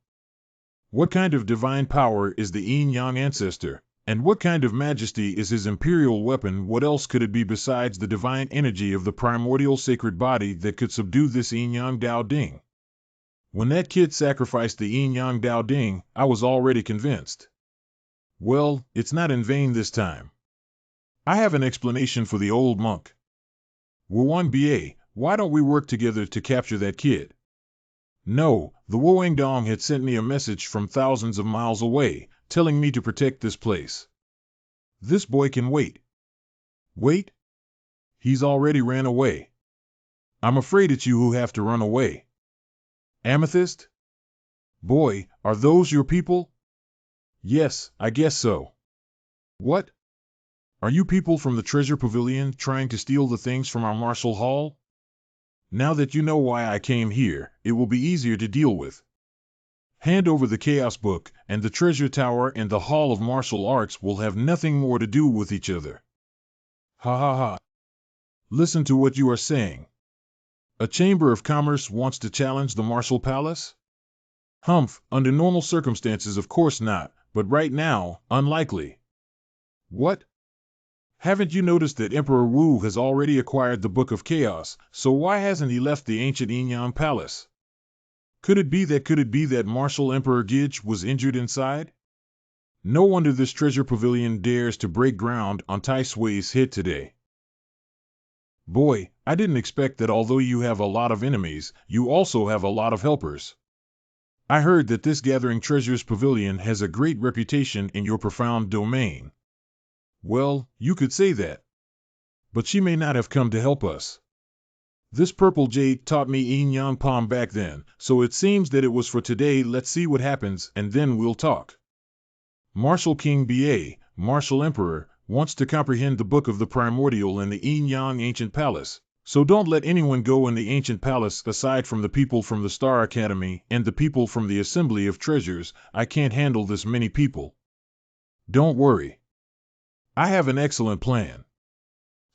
What kind of divine power is the yin-yang ancestor? And what kind of majesty is his imperial weapon? What else could it be besides the divine energy of the primordial sacred body that could subdue this yin-yang Dao Ding? When that kid sacrificed the yin-yang Dao Ding, I was already convinced. Well, it's not in vain this time. I have an explanation for the old monk. Wuan Ba, why don't we work together to capture that kid? No, the Woang Dong had sent me a message from thousands of miles away, telling me to protect this place. This boy can wait. Wait? He's already ran away. I'm afraid it's you who have to run away. Amethyst? Boy, are those your people? Yes, I guess so. What? Are you people from the treasure pavilion trying to steal the things from our martial hall? Now that you know why I came here, it will be easier to deal with. Hand over the Chaos Book, and the Treasure Tower and the Hall of Martial Arts will have nothing more to do with each other. Ha ha ha. Listen to what you are saying. A Chamber of Commerce wants to challenge the Martial Palace? Humph, under normal circumstances of course not, but right now, unlikely. What? Haven't you noticed that Emperor Wu has already acquired the Book of Chaos, so why hasn't he left the ancient Yin-Yang Palace? Could it be that Martial Emperor Gidge was injured inside? No wonder this treasure pavilion dares to break ground on Tai Sui's head today. Boy, I didn't expect that although you have a lot of enemies, you also have a lot of helpers. I heard that this Gathering Treasures Pavilion has a great reputation in your profound domain. Well, you could say that. But she may not have come to help us. This purple jade taught me yin-yang palm back then, so it seems that it was for today. Let's see what happens, and then we'll talk. Martial King Ba, Martial Emperor, wants to comprehend the book of the primordial in the Yin-Yang ancient palace. So don't let anyone go in the ancient palace aside from the people from the Star Academy and the people from the Assembly of Treasures. I can't handle this many people. Don't worry. I have an excellent plan.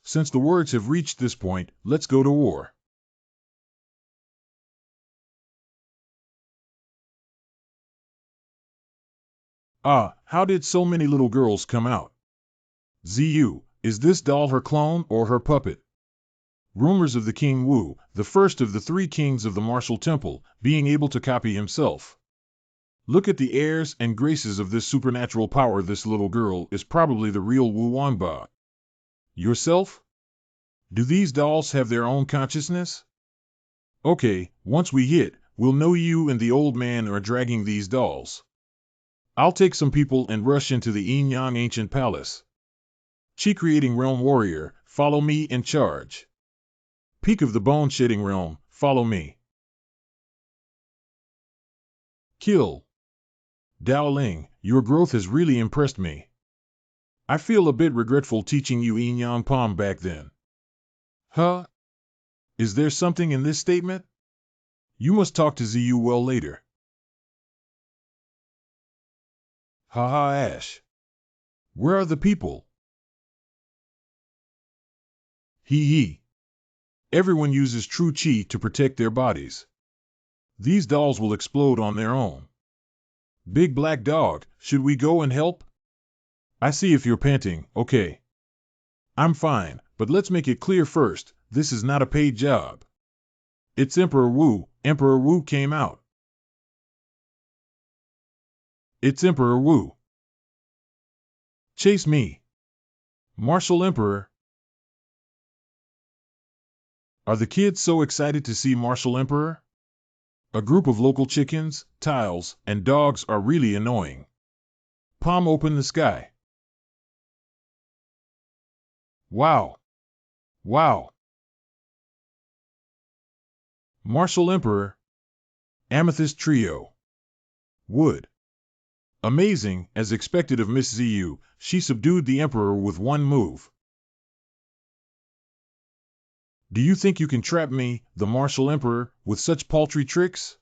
Since the words have reached this point, let's go to war. Ah, how did so many little girls come out? ZU, is this doll her clone or her puppet? Rumors of the King Wu, the first of the three kings of the martial temple, being able to copy himself. Look at the airs and graces of this supernatural power. This little girl is probably the real Wu Wanba. Yourself? Do these dolls have their own consciousness? Okay, once we hit, we'll know you and the old man are dragging these dolls. I'll take some people and rush into the Yin-Yang ancient palace. Chi creating realm warrior, follow me and charge. Peak of the bone-shedding realm, follow me. Kill. Dao Ling, your growth has really impressed me. I feel a bit regretful teaching you Yin-Yang Palm back then. Huh? Is there something in this statement? You must talk to Ziyu well later. Haha Ash. Where are the people? Hee. Everyone uses true chi to protect their bodies. These dolls will explode on their own. Big black dog, should we go and help? I see if you're panting, okay. I'm fine, but let's make it clear first, this is not a paid job. It's Emperor Wu. Emperor Wu came out. It's Emperor Wu. Chase me. Martial Emperor. Are the kids so excited to see Martial Emperor? A group of local chickens, tiles, and dogs are really annoying. Palm open the sky. Wow. Martial Emperor. Amethyst Trio. Wood. Amazing, as expected of Miss Ziyu, she subdued the Emperor with one move. Do you think you can trap me, the Martial Emperor, with such paltry tricks?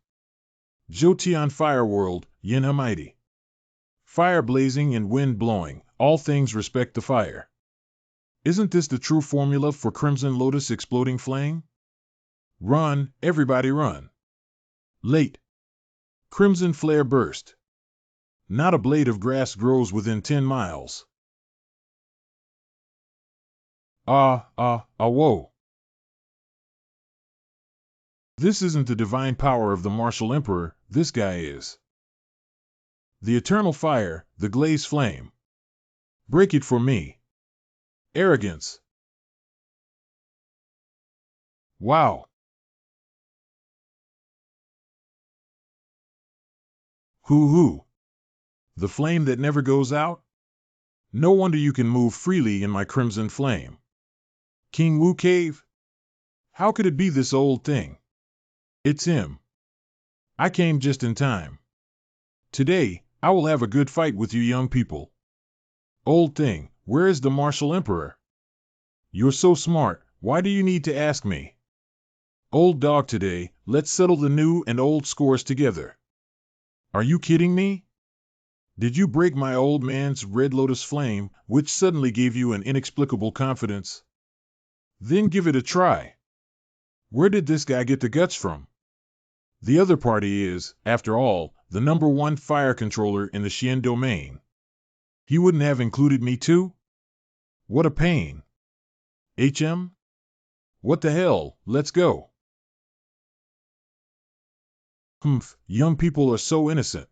Zhoutian Fire World, Yin Mighty. Fire blazing and wind blowing, all things respect the fire. Isn't this the true formula for Crimson Lotus exploding flame? Run, everybody run. Late. Crimson flare burst. Not a blade of grass grows within 10 miles. Whoa. This isn't the divine power of the Martial Emperor, this guy is. The eternal fire, the glaze flame. Break it for me. Arrogance. Wow. Hoo. The flame that never goes out? No wonder you can move freely in my crimson flame. King Wu Cave? How could it be this old thing? It's him. I came just in time. Today, I will have a good fight with you young people. Old thing, where is the Martial Emperor? You're so smart, why do you need to ask me? Old dog today, let's settle the new and old scores together. Are you kidding me? Did you break my old man's Red Lotus flame, which suddenly gave you an inexplicable confidence? Then give it a try. Where did this guy get the guts from? The other party is, after all, the #1 fire controller in the Xian domain. He wouldn't have included me too? What a pain. HM? What the hell, let's go. Young people are so innocent.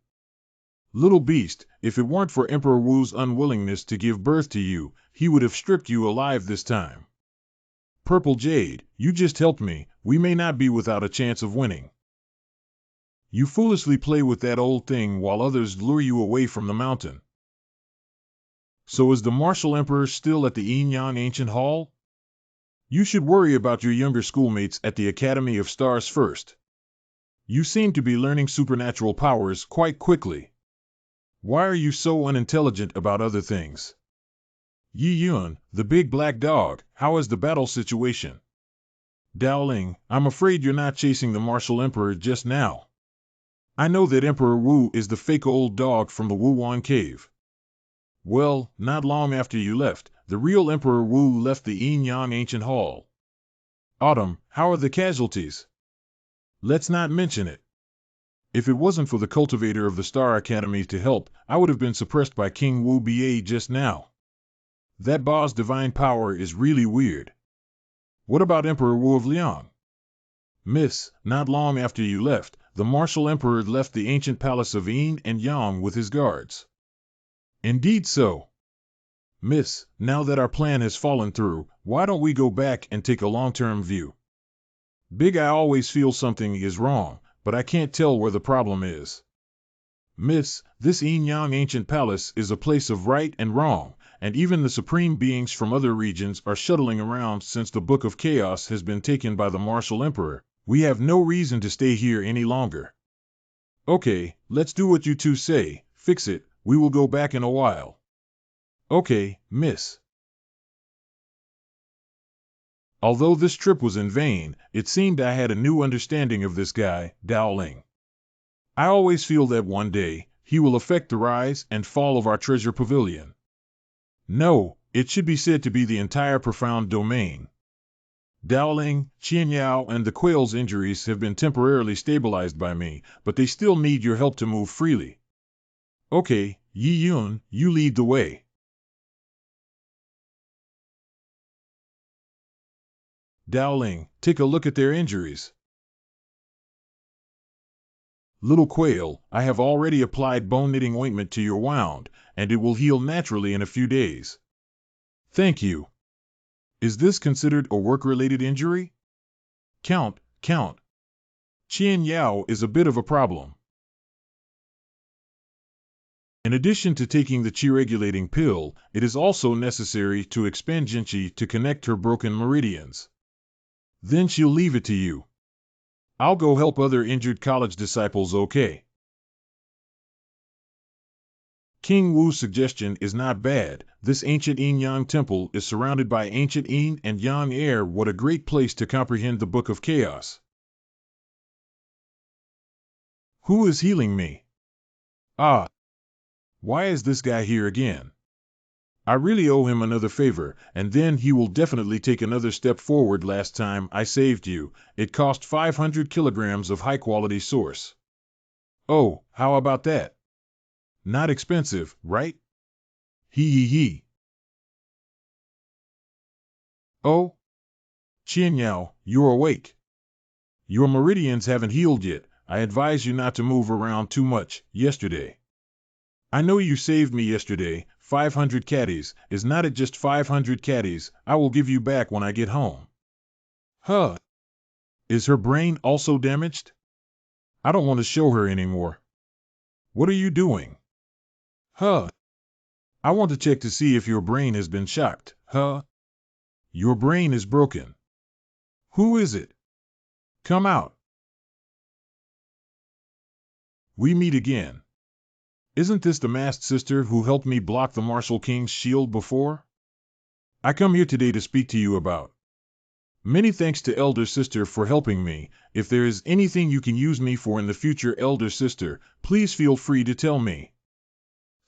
Little beast, if it weren't for Emperor Wu's unwillingness to give birth to you, he would have stripped you alive this time. Purple Jade, you just helped me, we may not be without a chance of winning. You foolishly play with that old thing while others lure you away from the mountain. So is the Martial Emperor still at the Yin-Yang Ancient Hall? You should worry about your younger schoolmates at the Academy of Stars first. You seem to be learning supernatural powers quite quickly. Why are you so unintelligent about other things? Yi Yun, the big black dog, how is the battle situation? Dowling, I'm afraid you're not chasing the martial emperor just now. I know that Emperor Wu is the fake old dog from the Wuwan cave. Well, not long after you left, the real Emperor Wu left the Yin-Yang Ancient Hall. Autumn, how are the casualties? Let's not mention it. If it wasn't for the cultivator of the Star Academy to help, I would have been suppressed by King Wu Ba just now. That boss divine power is really weird. What about Emperor Wu of Liang? Miss, not long after you left, the martial emperor left the ancient palace of Yin and Yang with his guards. Indeed so. Miss, now that our plan has fallen through, why don't we go back and take a long-term view? Big, I always feel something is wrong, but I can't tell where the problem is. Miss, this Yin-Yang ancient palace is a place of right and wrong, and even the supreme beings from other regions are shuttling around since the Book of Chaos has been taken by the martial emperor. We have no reason to stay here any longer. Okay, let's do what you two say, fix it, we will go back in a while. Okay, miss. Although this trip was in vain, it seemed I had a new understanding of this guy, Dowling. I always feel that one day, he will affect the rise and fall of our treasure pavilion. No, it should be said to be the entire profound domain. Dowling, Qian Yao, and the quail's injuries have been temporarily stabilized by me, but they still need your help to move freely. Okay, Yi Yun, you lead the way. Dowling, take a look at their injuries. Little quail, I have already applied bone-knitting ointment to your wound, and it will heal naturally in a few days. Thank you. Is this considered a work-related injury? Count. Qian Yao is a bit of a problem. In addition to taking the qi-regulating pill, it is also necessary to expend Jinqi to connect her broken meridians. Then she'll leave it to you. I'll go help other injured college disciples, okay? King Wu's suggestion is not bad. This ancient Yin-Yang temple is surrounded by ancient Yin and Yang air. What a great place to comprehend the Book of Chaos. Who is healing me? Ah. Why is this guy here again? I really owe him another favor, and then he will definitely take another step forward. Last time I saved you, it cost 500 kilograms of high-quality source. Oh, how about that? Not expensive, right? Hee. Oh? Qian Yao, you're awake. Your meridians haven't healed yet. I advise you not to move around too much. Yesterday. I know you saved me yesterday. 500 caddies. Is not it just 500 caddies? I will give you back when I get home. Huh. Is her brain also damaged? I don't want to show her anymore. What are you doing? Huh. I want to check to see if your brain has been shocked. Huh. Your brain is broken. Who is it? Come out. We meet again. Isn't this the masked sister who helped me block the Martial King's shield before? I come here today to speak to you about. Many thanks to Elder Sister for helping me. If there is anything you can use me for in the future, Elder Sister, please feel free to tell me.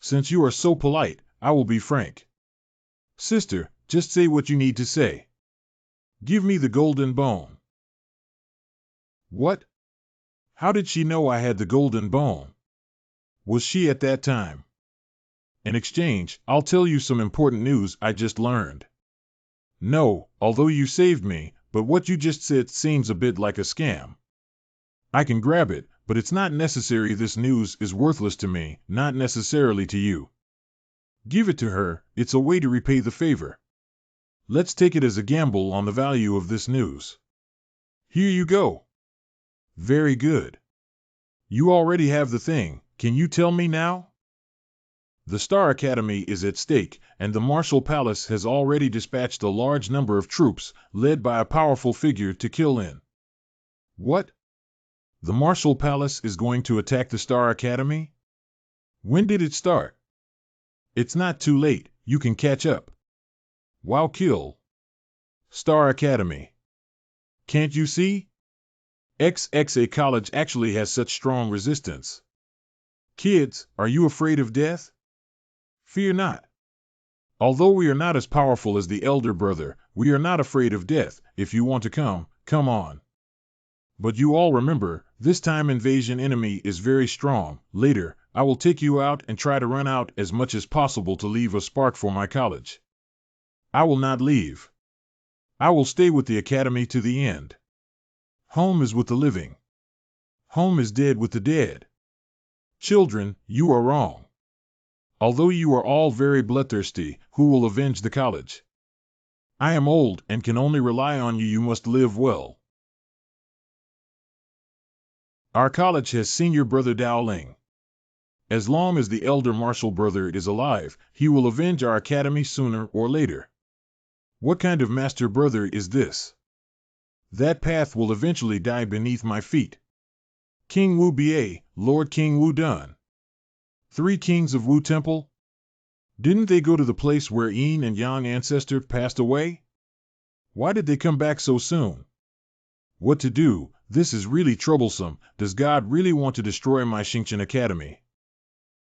Since you are so polite, I will be frank. Sister, just say what you need to say. Give me the golden bone. What? How did she know I had the golden bone? Was she at that time? In exchange, I'll tell you some important news I just learned. No, although you saved me, but what you just said seems a bit like a scam. I can grab it, but it's not necessary. This news is worthless to me, not necessarily to you. Give it to her, it's a way to repay the favor. Let's take it as a gamble on the value of this news. Here you go. Very good. You already have the thing. Can you tell me now? The Star Academy is at stake, and the Martial Palace has already dispatched a large number of troops, led by a powerful figure, to kill in. What? The Martial Palace is going to attack the Star Academy? When did it start? It's not too late, you can catch up. Wow, kill. Star Academy. Can't you see? XXA College actually has such strong resistance. Kids, are you afraid of death? Fear not. Although we are not as powerful as the elder brother, we are not afraid of death. If you want to come, come on. But you all remember, this time invasion enemy is very strong. Later, I will take you out and try to run out as much as possible to leave a spark for my college. I will not leave. I will stay with the academy to the end. Home is with the living. Home is dead with the dead. Children, you are wrong. Although you are all very bloodthirsty, who will avenge the college? I am old and can only rely on you. You must live well. Our college has senior brother Dao Ling. As long as the elder martial brother is alive, he will avenge our academy sooner or later. What kind of master brother is this? That path will eventually die beneath my feet. King Wu Ba, Lord King Wu Dun. 3 kings of Wu Temple? Didn't they go to the place where Yin and Yang ancestor passed away? Why did they come back so soon? What to do? This is really troublesome. Does God really want to destroy my Xingqian Academy?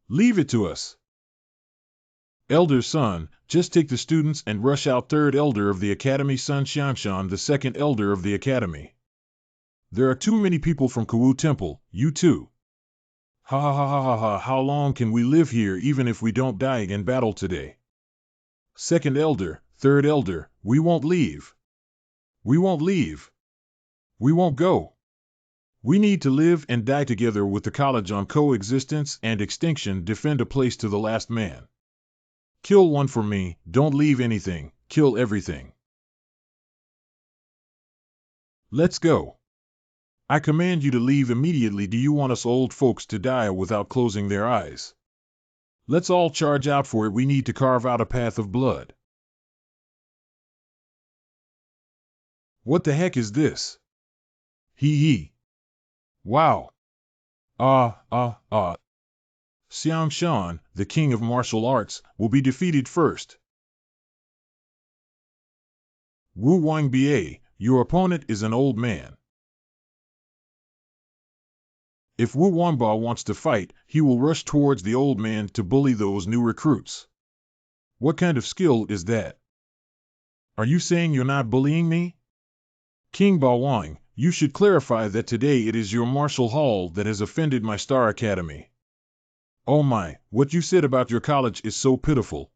Leave it to us. Elder son, just take the students and rush out. 3rd elder of the academy, Sun Xiangshan, the 2nd elder of the academy. There are too many people from Wu Temple, you too. Ha ha ha ha ha ha, how long can we live here even if we don't die in battle today? 2nd elder, 3rd elder, we won't leave. We won't leave. We won't go. We need to live and die together with the college on coexistence and extinction. Defend a place to the last man. Kill one for me, don't leave anything, kill everything. Let's go. I command you to leave immediately. Do you want us old folks to die without closing their eyes? Let's all charge out for it. We need to carve out a path of blood. What the heck is this? Hee. Wow. Xiangshan, the king of martial arts, will be defeated first. Wu Wang Ba, your opponent is an old man. If Wu Wanba wants to fight, he will rush towards the old man to bully those new recruits. What kind of skill is that? Are you saying you're not bullying me? King Ba Wang, you should clarify that today it is your martial hall that has offended my Star Academy. Oh my, what you said about your college is so pitiful.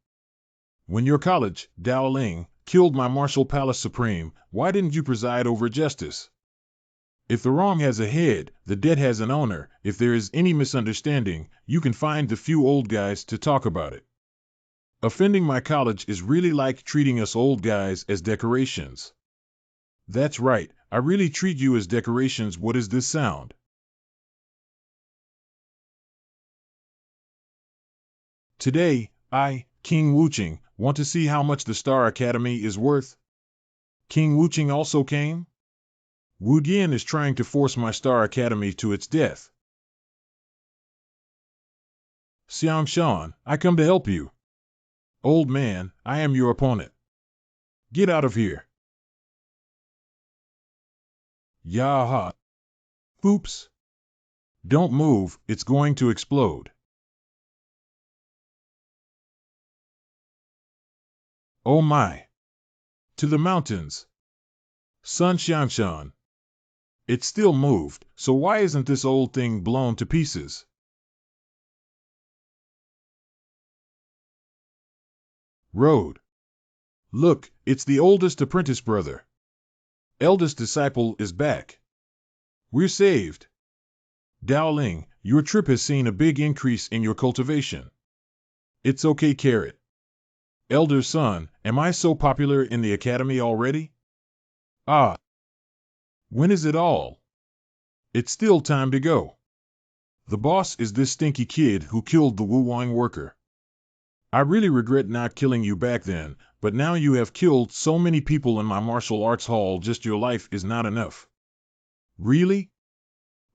When your college, Dao Ling, killed my martial palace supreme, why didn't you preside over justice? If the wrong has a head, the debt has an owner. If there is any misunderstanding, you can find the few old guys to talk about it. Offending my college is really like treating us old guys as decorations. That's right, I really treat you as decorations. What is this sound? Today, I, King Wuqing, want to see how much the Star Academy is worth. King Wuqing also came? Wu Dian is trying to force my Star Academy to its death. Xiangshan, I come to help you. Old man, I am your opponent. Get out of here. Yaha. Oops. Don't move, it's going to explode. Oh my. To the mountains. Sun Xiangshan. It still moved, so why isn't this old thing blown to pieces? Road. Look, it's the oldest apprentice brother. Eldest disciple is back. We're saved. Dao Ling, your trip has seen a big increase in your cultivation. It's okay, Carrot. Elder son, am I so popular in the academy already? Ah. When is it all? It's still time to go. The boss is this stinky kid who killed the Wu Wang worker. I really regret not killing you back then, but now you have killed so many people in my martial arts hall. Just your life is not enough. Really?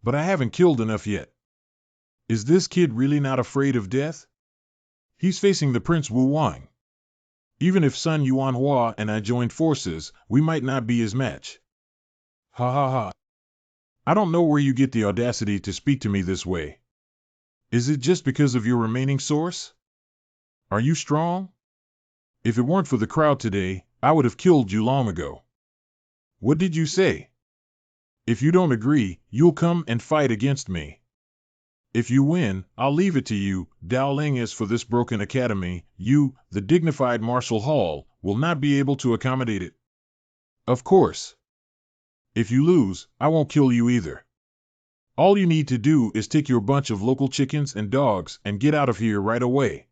But I haven't killed enough yet. Is this kid really not afraid of death? He's facing the Prince Wu Wang. Even if Sun Yuanhua and I joined forces, we might not be his match. Ha ha ha. I don't know where you get the audacity to speak to me this way. Is it just because of your remaining source? Are you strong? If it weren't for the crowd today, I would have killed you long ago. What did you say? If you don't agree, you'll come and fight against me. If you win, I'll leave it to you, Dao Ling. As for this broken academy, you, the dignified Martial Hall, will not be able to accommodate it. Of course. If you lose, I won't kill you either. All you need to do is take your bunch of local chickens and dogs and get out of here right away.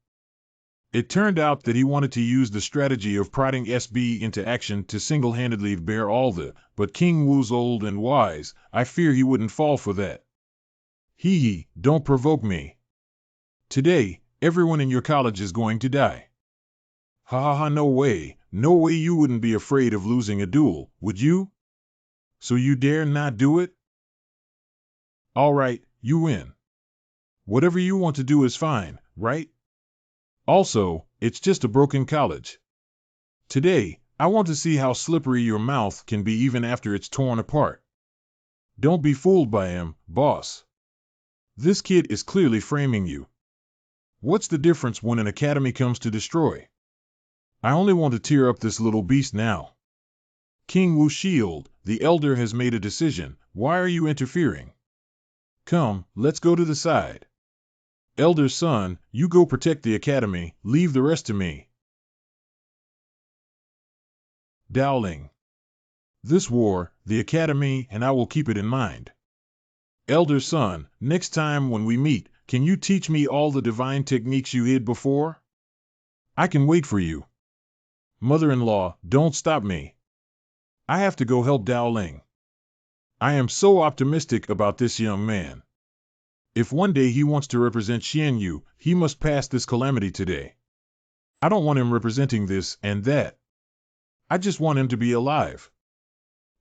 It turned out that he wanted to use the strategy of prodding SB into action to single-handedly bear all but King Wu's old and wise. I fear he wouldn't fall for that. Hee, don't provoke me. Today, everyone in your college is going to die. Ha ha ha, no way you wouldn't be afraid of losing a duel, would you? So you dare not do it? All right, you win. Whatever you want to do is fine, right? Also, it's just a broken college. Today, I want to see how slippery your mouth can be even after it's torn apart. Don't be fooled by him, boss. This kid is clearly framing you. What's the difference when an academy comes to destroy? I only want to tear up this little beast now. King Wu Shield, the elder has made a decision. Why are you interfering? Come, let's go to the side. Elder son, you go protect the academy, leave the rest to me. Dao Ling. This war, the academy, and I will keep it in mind. Elder son, next time when we meet, can you teach me all the divine techniques you hid before? I can wait for you. Mother-in-law, don't stop me. I have to go help Dao Ling. I am so optimistic about this young man. If one day he wants to represent Xianyu, he must pass this calamity today. I don't want him representing this and that. I just want him to be alive.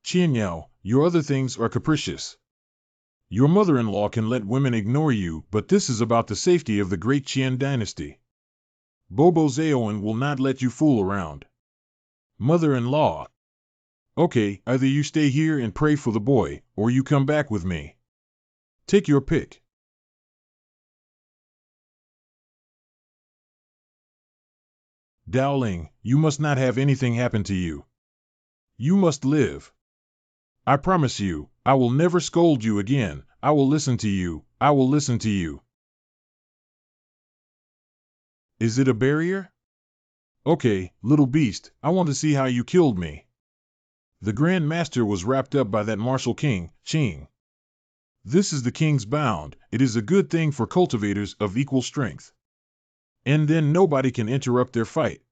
Qianyao, your other things are capricious. Your mother-in-law can let women ignore you, but this is about the safety of the great Qian dynasty. Bobo Zaoan will not let you fool around. Mother-in-law. Okay, either you stay here and pray for the boy, or you come back with me. Take your pick. Dao Ling, you must not have anything happen to you. You must live. I promise you, I will never scold you again. I will listen to you. I will listen to you. Is it a barrier? Okay, little beast, I want to see how you killed me. The Grand Master was wrapped up by that martial king, Qing. This is the king's bound. It is a good thing for cultivators of equal strength. And then nobody can interrupt their fight.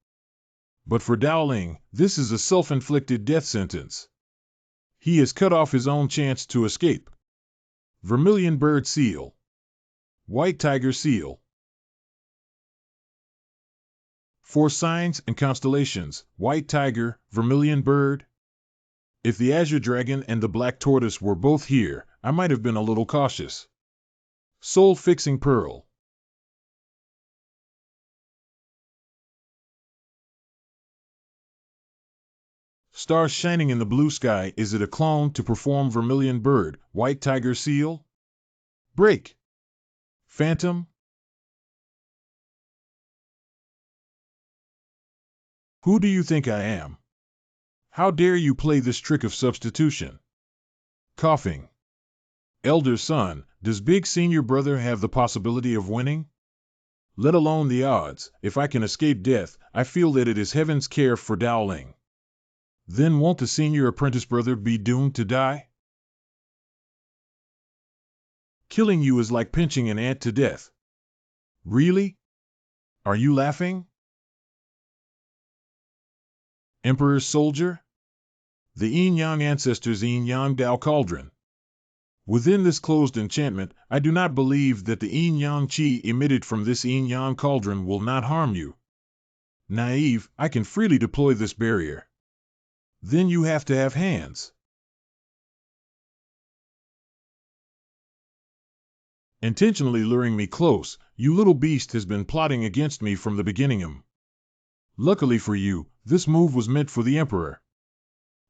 But for Dao Ling, this is a self-inflicted death sentence. He has cut off his own chance to escape. Vermilion Bird Seal. White Tiger Seal. 4 signs and constellations, White Tiger, Vermilion Bird. If the Azure Dragon and the Black Tortoise were both here, I might have been a little cautious. Soul-fixing Pearl. Stars shining in the blue sky. Is it a clone to perform Vermilion Bird, White Tiger Seal? Break. Phantom? Who do you think I am? How dare you play this trick of substitution? Coughing. Elder son, does big senior brother have the possibility of winning? Let alone the odds. If I can escape death, I feel that it is heaven's care for Dao Ling. Then won't the senior apprentice brother be doomed to die? Killing you is like pinching an ant to death. Really? Are you laughing? Emperor's soldier? The Yin-Yang ancestors' Yin-Yang Dao Cauldron. Within this closed enchantment, I do not believe that the Yin-Yang Qi emitted from this Yin-Yang Cauldron will not harm you. Naive, I can freely deploy this barrier. Then you have to have hands. Intentionally luring me close, you little beast has been plotting against me from the beginning. Luckily for you, this move was meant for the Emperor.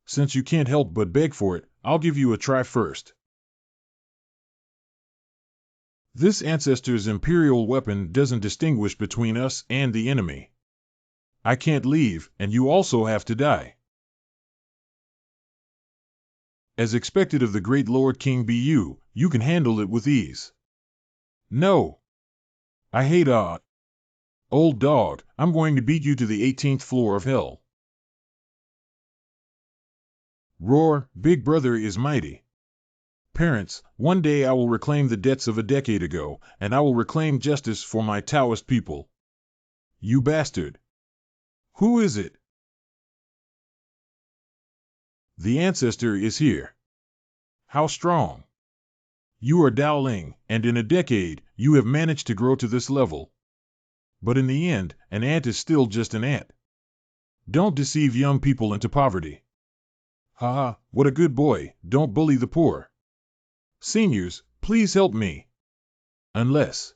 Since you can't help but beg for it, I'll give you a try first. This ancestor's imperial weapon doesn't distinguish between us and the enemy. I can't leave, and you also have to die. As expected of the great Lord King Bu, you can handle it with ease. No. I hate old dog, I'm going to beat you to the 18th floor of hell. Roar, Big Brother is mighty. Parents, one day I will reclaim the debts of a decade ago, and I will reclaim justice for my Taoist people. You bastard. Who is it? The ancestor is here. How strong? You are Dao Ling, and in a decade, you have managed to grow to this level. But in the end, an ant is still just an ant. Don't deceive young people into poverty. Haha, what a good boy, don't bully the poor. Seniors, please help me. Unless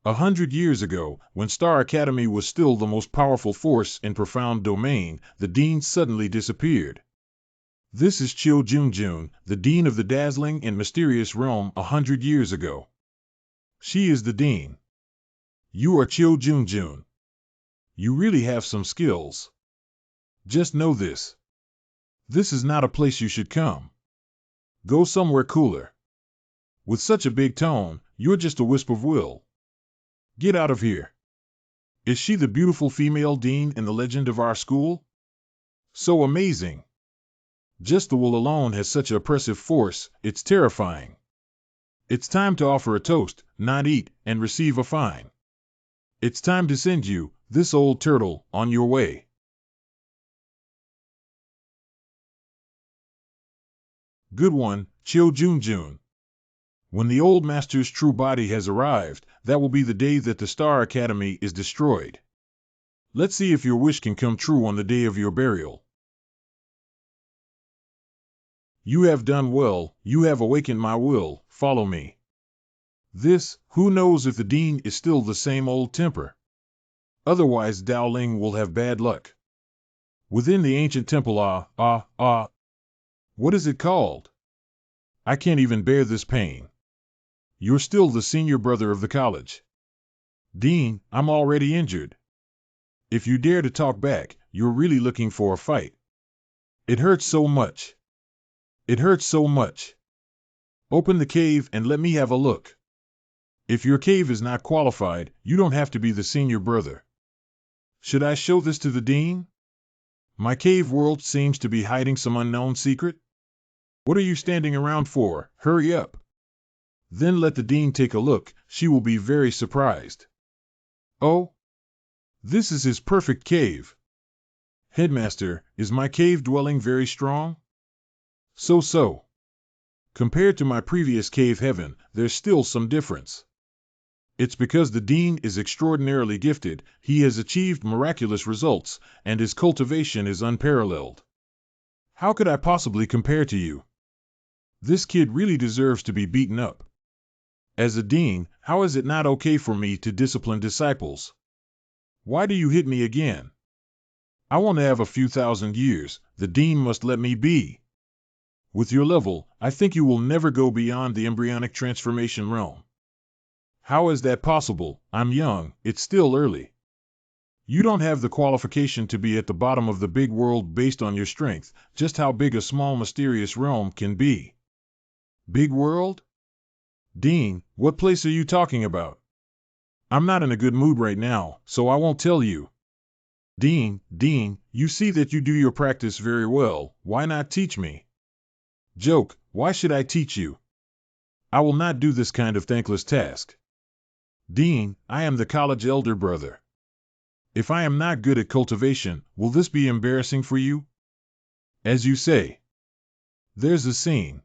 100 years ago, when Star Academy was still the most powerful force in Profound Domain, the dean suddenly disappeared. This is Chiu Junjun, the dean of the dazzling and mysterious realm 100 years ago. She is the dean. You are Chiu Junjun. You really have some skills. Just know this. This is not a place you should come. Go somewhere cooler. With such a big tone, you're just a wisp of will. Get out of here. Is she the beautiful female dean in the legend of our school? So amazing. Just the will alone has such oppressive force, it's terrifying. It's time to offer a toast, not eat, and receive a fine. It's time to send you, this old turtle, on your way. Good one, Chiu Junjun. When the old master's true body has arrived, that will be the day that the Star Academy is destroyed. Let's see if your wish can come true on the day of your burial. You have done well, you have awakened my will, follow me. This, who knows if the dean is still the same old temper? Otherwise Dao Ling will have bad luck. Within the ancient temple what is it called? I can't even bear this pain. You're still the senior brother of the college. Dean, I'm already injured. If you dare to talk back, you're really looking for a fight. It hurts so much. It hurts so much. Open the cave and let me have a look. If your cave is not qualified, you don't have to be the senior brother. Should I show this to the dean? My cave world seems to be hiding some unknown secret. What are you standing around for? Hurry up. Then let the dean take a look, she will be very surprised. Oh? This is his perfect cave. Headmaster, is my cave dwelling very strong? So. Compared to my previous cave heaven, there's still some difference. It's because the dean is extraordinarily gifted, he has achieved miraculous results, and his cultivation is unparalleled. How could I possibly compare to you? This kid really deserves to be beaten up. As a dean, how is it not okay for me to discipline disciples? Why do you hit me again? I want to have a few thousand years, the dean must let me be. With your level, I think you will never go beyond the embryonic transformation realm. How is that possible? I'm young, it's still early. You don't have the qualification to be at the bottom of the big world based on your strength, just how big a small mysterious realm can be. Big world? Dean, what place are you talking about? I'm not in a good mood right now, so I won't tell you. Dean, you see that you do your practice very well, why not teach me? Joke, why should I teach you? I will not do this kind of thankless task. Dean, I am the college elder brother. If I am not good at cultivation, will this be embarrassing for you? As you say. There's a scene.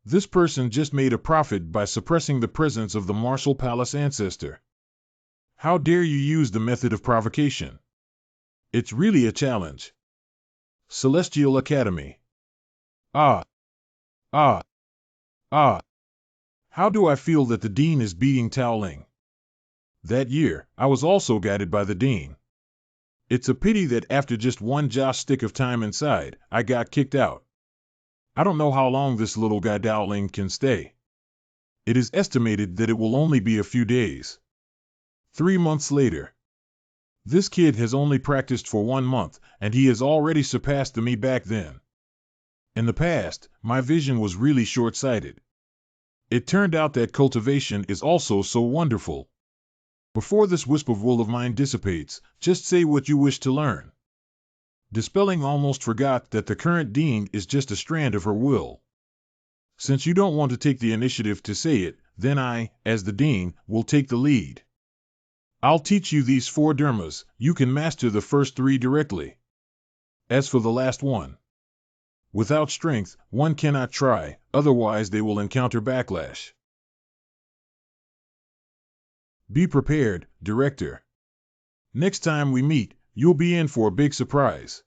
This person just made a profit by suppressing the presence of the Martial Palace ancestor. How dare you use the method of provocation? It's really a challenge. Celestial Academy. How do I feel that the dean is beating Tao Ling? That year, I was also guided by the dean. It's a pity that after just one joss stick of time inside, I got kicked out. I don't know how long this little guy Dowling can stay. It is estimated that it will only be a few days. 3 months later. This kid has only practiced for 1 month, and he has already surpassed me back then. In the past, my vision was really short-sighted. It turned out that cultivation is also so wonderful. Before this wisp of wool of mine dissipates, just say what you wish to learn. Dispelling almost forgot that the current dean is just a strand of her will. Since you don't want to take the initiative to say it, then I, as the dean, will take the lead. I'll teach you these 4 dharmas. You can master the first 3 directly. As for the last one, without strength, one cannot try, otherwise they will encounter backlash. Be prepared, Director. Next time we meet, you'll be in for a big surprise.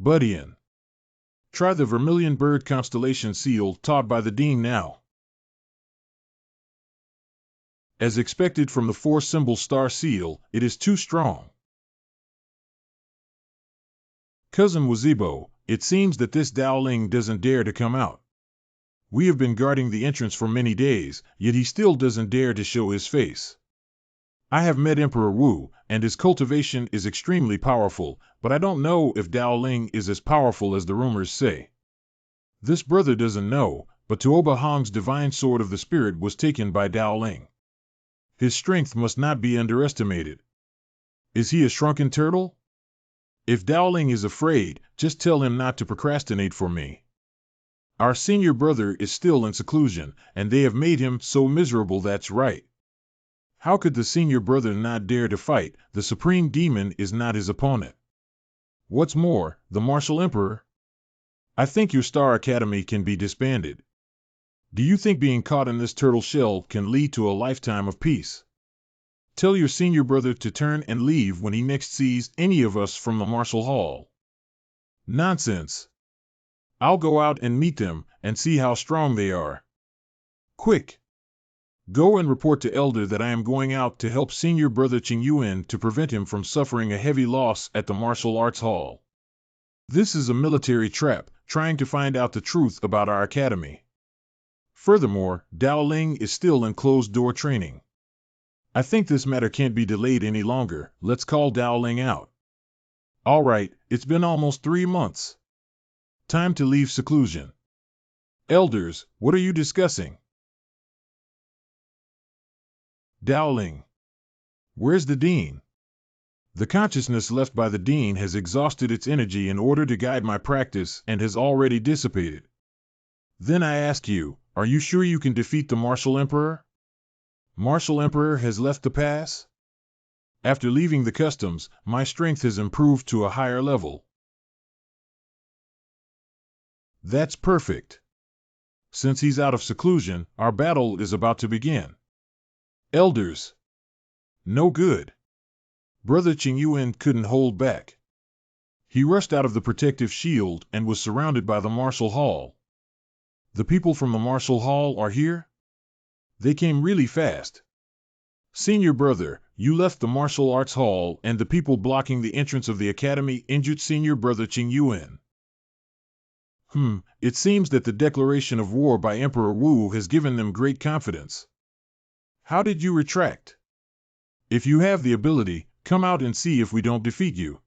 Budian. Try the Vermilion Bird constellation seal taught by the dean now. As expected from the 4-symbol star seal, it is too strong. Cousin Wazibo, it seems that this Dowling doesn't dare to come out. We have been guarding the entrance for many days, yet he still doesn't dare to show his face. I have met Emperor Wu, and his cultivation is extremely powerful, but I don't know if Dowling is as powerful as the rumors say. This brother doesn't know, but Tuoba Hong's divine sword of the spirit was taken by Dowling. His strength must not be underestimated. Is he a shrunken turtle? If Dowling is afraid, just tell him not to procrastinate for me. Our senior brother is still in seclusion, and they have made him so miserable. That's right. How could the senior brother not dare to fight? The supreme demon is not his opponent. What's more, the martial emperor? I think your Star Academy can be disbanded. Do you think being caught in this turtle shell can lead to a lifetime of peace? Tell your senior brother to turn and leave when he next sees any of us from the martial hall. Nonsense. I'll go out and meet them and see how strong they are. Quick! Go and report to Elder that I am going out to help senior brother Qing Yuan to prevent him from suffering a heavy loss at the martial arts hall. This is a military trap, trying to find out the truth about our academy. Furthermore, Dowling is still in closed-door training. I think this matter can't be delayed any longer. Let's call Dowling out. All right, it's been almost 3 months. Time to leave seclusion. Elders, what are you discussing? Dowling. Where's the dean? The consciousness left by the dean has exhausted its energy in order to guide my practice and has already dissipated. Then I ask you, are you sure you can defeat the Martial Emperor? Martial Emperor has left the pass? After leaving the customs, my strength has improved to a higher level. That's perfect. Since he's out of seclusion, our battle is about to begin. Elders. No good. Brother Qing Yuan couldn't hold back. He rushed out of the protective shield and was surrounded by the martial hall. The people from the martial hall are here? They came really fast. Senior brother, you left the martial arts hall and the people blocking the entrance of the academy injured senior brother Qing Yuan. It seems that the declaration of war by Emperor Wu has given them great confidence. How did you retract? If you have the ability, come out and see if we don't defeat you.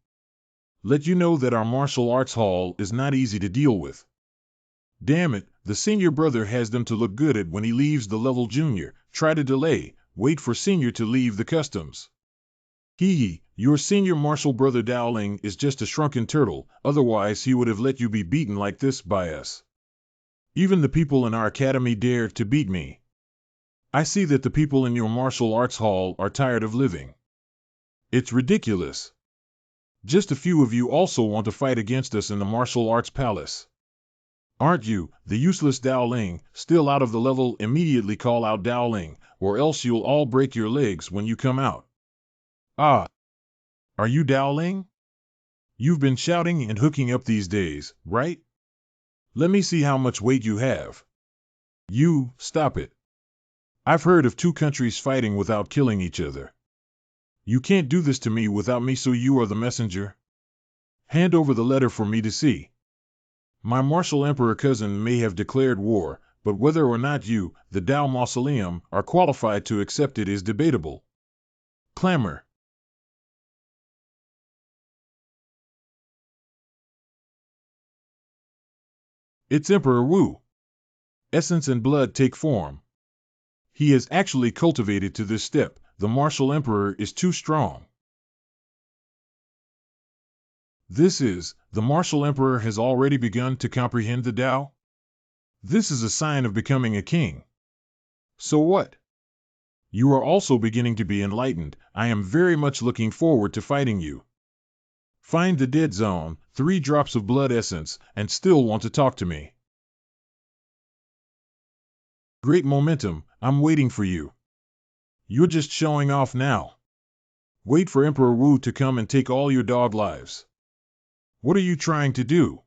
Let you know that our martial arts hall is not easy to deal with. Damn it, the senior brother has them to look good at when he leaves the level junior. Try to delay, wait for senior to leave the customs. Hee, your senior martial brother Dowling is just a shrunken turtle, otherwise he would have let you be beaten like this by us. Even the people in our academy dare to beat me. I see that the people in your martial arts hall are tired of living. It's ridiculous. Just a few of you also want to fight against us in the martial arts palace. Aren't you, the useless Dowling, still out of the level? Immediately call out Dowling, or else you'll all break your legs when you come out. Ah! Are you Dowling? You've been shouting and hooking up these days, right? Let me see how much weight you have. You, stop it. I've heard of two countries fighting without killing each other. You can't do this to me without me, so you are the messenger? Hand over the letter for me to see. My martial emperor cousin may have declared war, but whether or not you, the Tao Mausoleum, are qualified to accept it is debatable. Clamor. It's Emperor Wu. Essence and blood take form. He has actually cultivated to this step. The martial emperor is too strong. The martial emperor has already begun to comprehend the Tao. This is a sign of becoming a king. So what? You are also beginning to be enlightened. I am very much looking forward to fighting you. Find the dead zone, 3 drops of blood essence, and still want to talk to me. Great momentum, I'm waiting for you. You're just showing off now. Wait for Emperor Wu to come and take all your dog lives. What are you trying to do?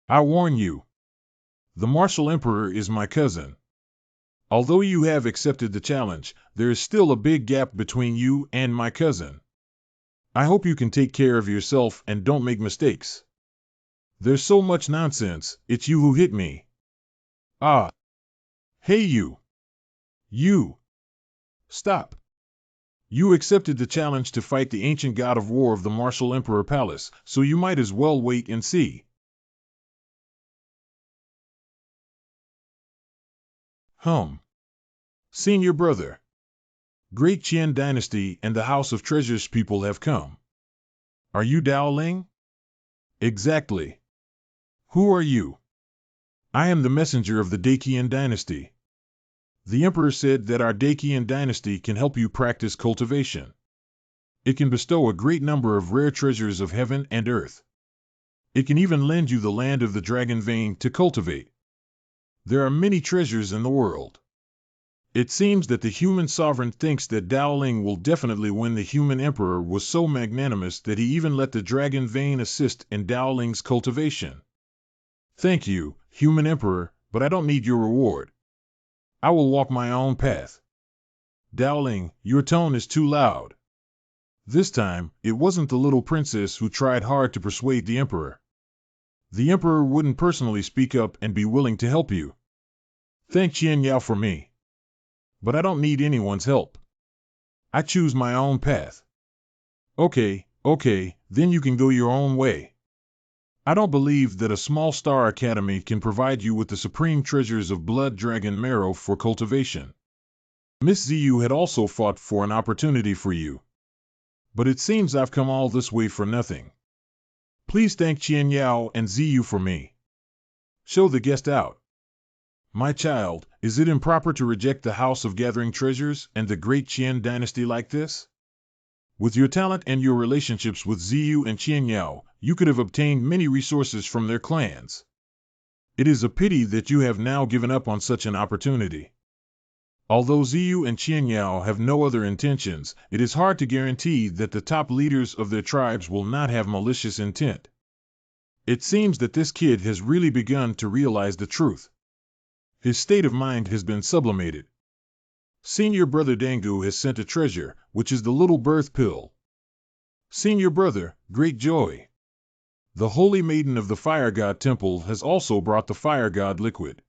I warn you. The martial emperor is my cousin. Although you have accepted the challenge, there is still a big gap between you and my cousin. I hope you can take care of yourself and don't make mistakes. There's so much nonsense, it's you who hit me. Ah. Hey you. You. Stop. You accepted the challenge to fight the ancient god of war of the martial emperor palace, so you might as well wait and see. Senior brother. Great Qian dynasty and the House of Treasures people have come. Are you Dao Ling? Exactly. Who are you? I am the messenger of the Daqian dynasty. The emperor said that our Daqian dynasty can help you practice cultivation. It can bestow a great number of rare treasures of heaven and earth. It can even lend you the land of the dragon vein to cultivate. There are many treasures in the world. It seems that the human sovereign thinks that Dao Ling will definitely win. The human emperor was so magnanimous that he even let the dragon vein assist in Dao Ling's cultivation. Thank you, human emperor, but I don't need your reward. I will walk my own path. Dao Ling, your tone is too loud. This time, it wasn't the little princess who tried hard to persuade the emperor. The emperor wouldn't personally speak up and be willing to help you. Thank Qian Yao for me. But I don't need anyone's help. I choose my own path. Okay, then you can go your own way. I don't believe that a small star academy can provide you with the supreme treasures of blood dragon marrow for cultivation. Miss Ziyu had also fought for an opportunity for you. But it seems I've come all this way for nothing. Please thank Qian Yao and Ziyu for me. Show the guest out. My child, is it improper to reject the House of Gathering Treasures and the great Qian dynasty like this? With your talent and your relationships with Ziyu and Qian Yao, you could have obtained many resources from their clans. It is a pity that you have now given up on such an opportunity. Although Ziyu and Qian Yao have no other intentions, it is hard to guarantee that the top leaders of their tribes will not have malicious intent. It seems that this kid has really begun to realize the truth. His state of mind has been sublimated. Senior brother Dangu has sent a treasure, which is the little birth pill. Senior brother, great joy. The holy maiden of the fire god temple has also brought the fire god liquid.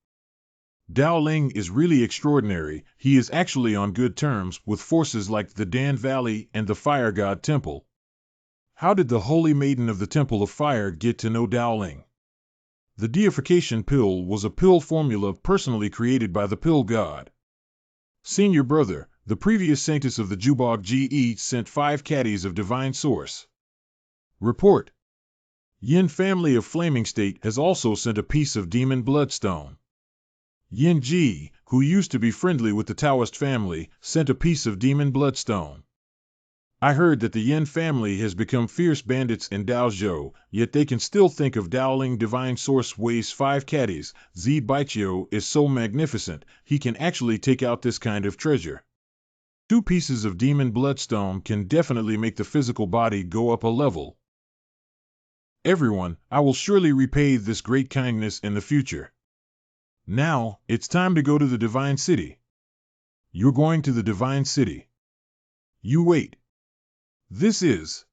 Dao Ling is really extraordinary. He is actually on good terms with forces like the Dan Valley and the fire god temple. How did the holy maiden of the temple of fire get to know Dao Ling? The deification pill was a pill formula personally created by the pill god. Senior brother, the previous saintess of the Jubog GE sent 5 caddies of divine source. Report. Yin family of Flaming State has also sent a piece of demon bloodstone. Yin Ji, who used to be friendly with the Taoist family, sent a piece of demon bloodstone. I heard that the Yin family has become fierce bandits in Daozhou, yet they can still think of Daoling divine source weighs 5 caddies. Zi Baiqiu is so magnificent, he can actually take out this kind of treasure. 2 pieces of demon bloodstone can definitely make the physical body go up a level. Everyone, I will surely repay this great kindness in the future. Now, it's time to go to the divine city. You're going to the divine city. You wait. This is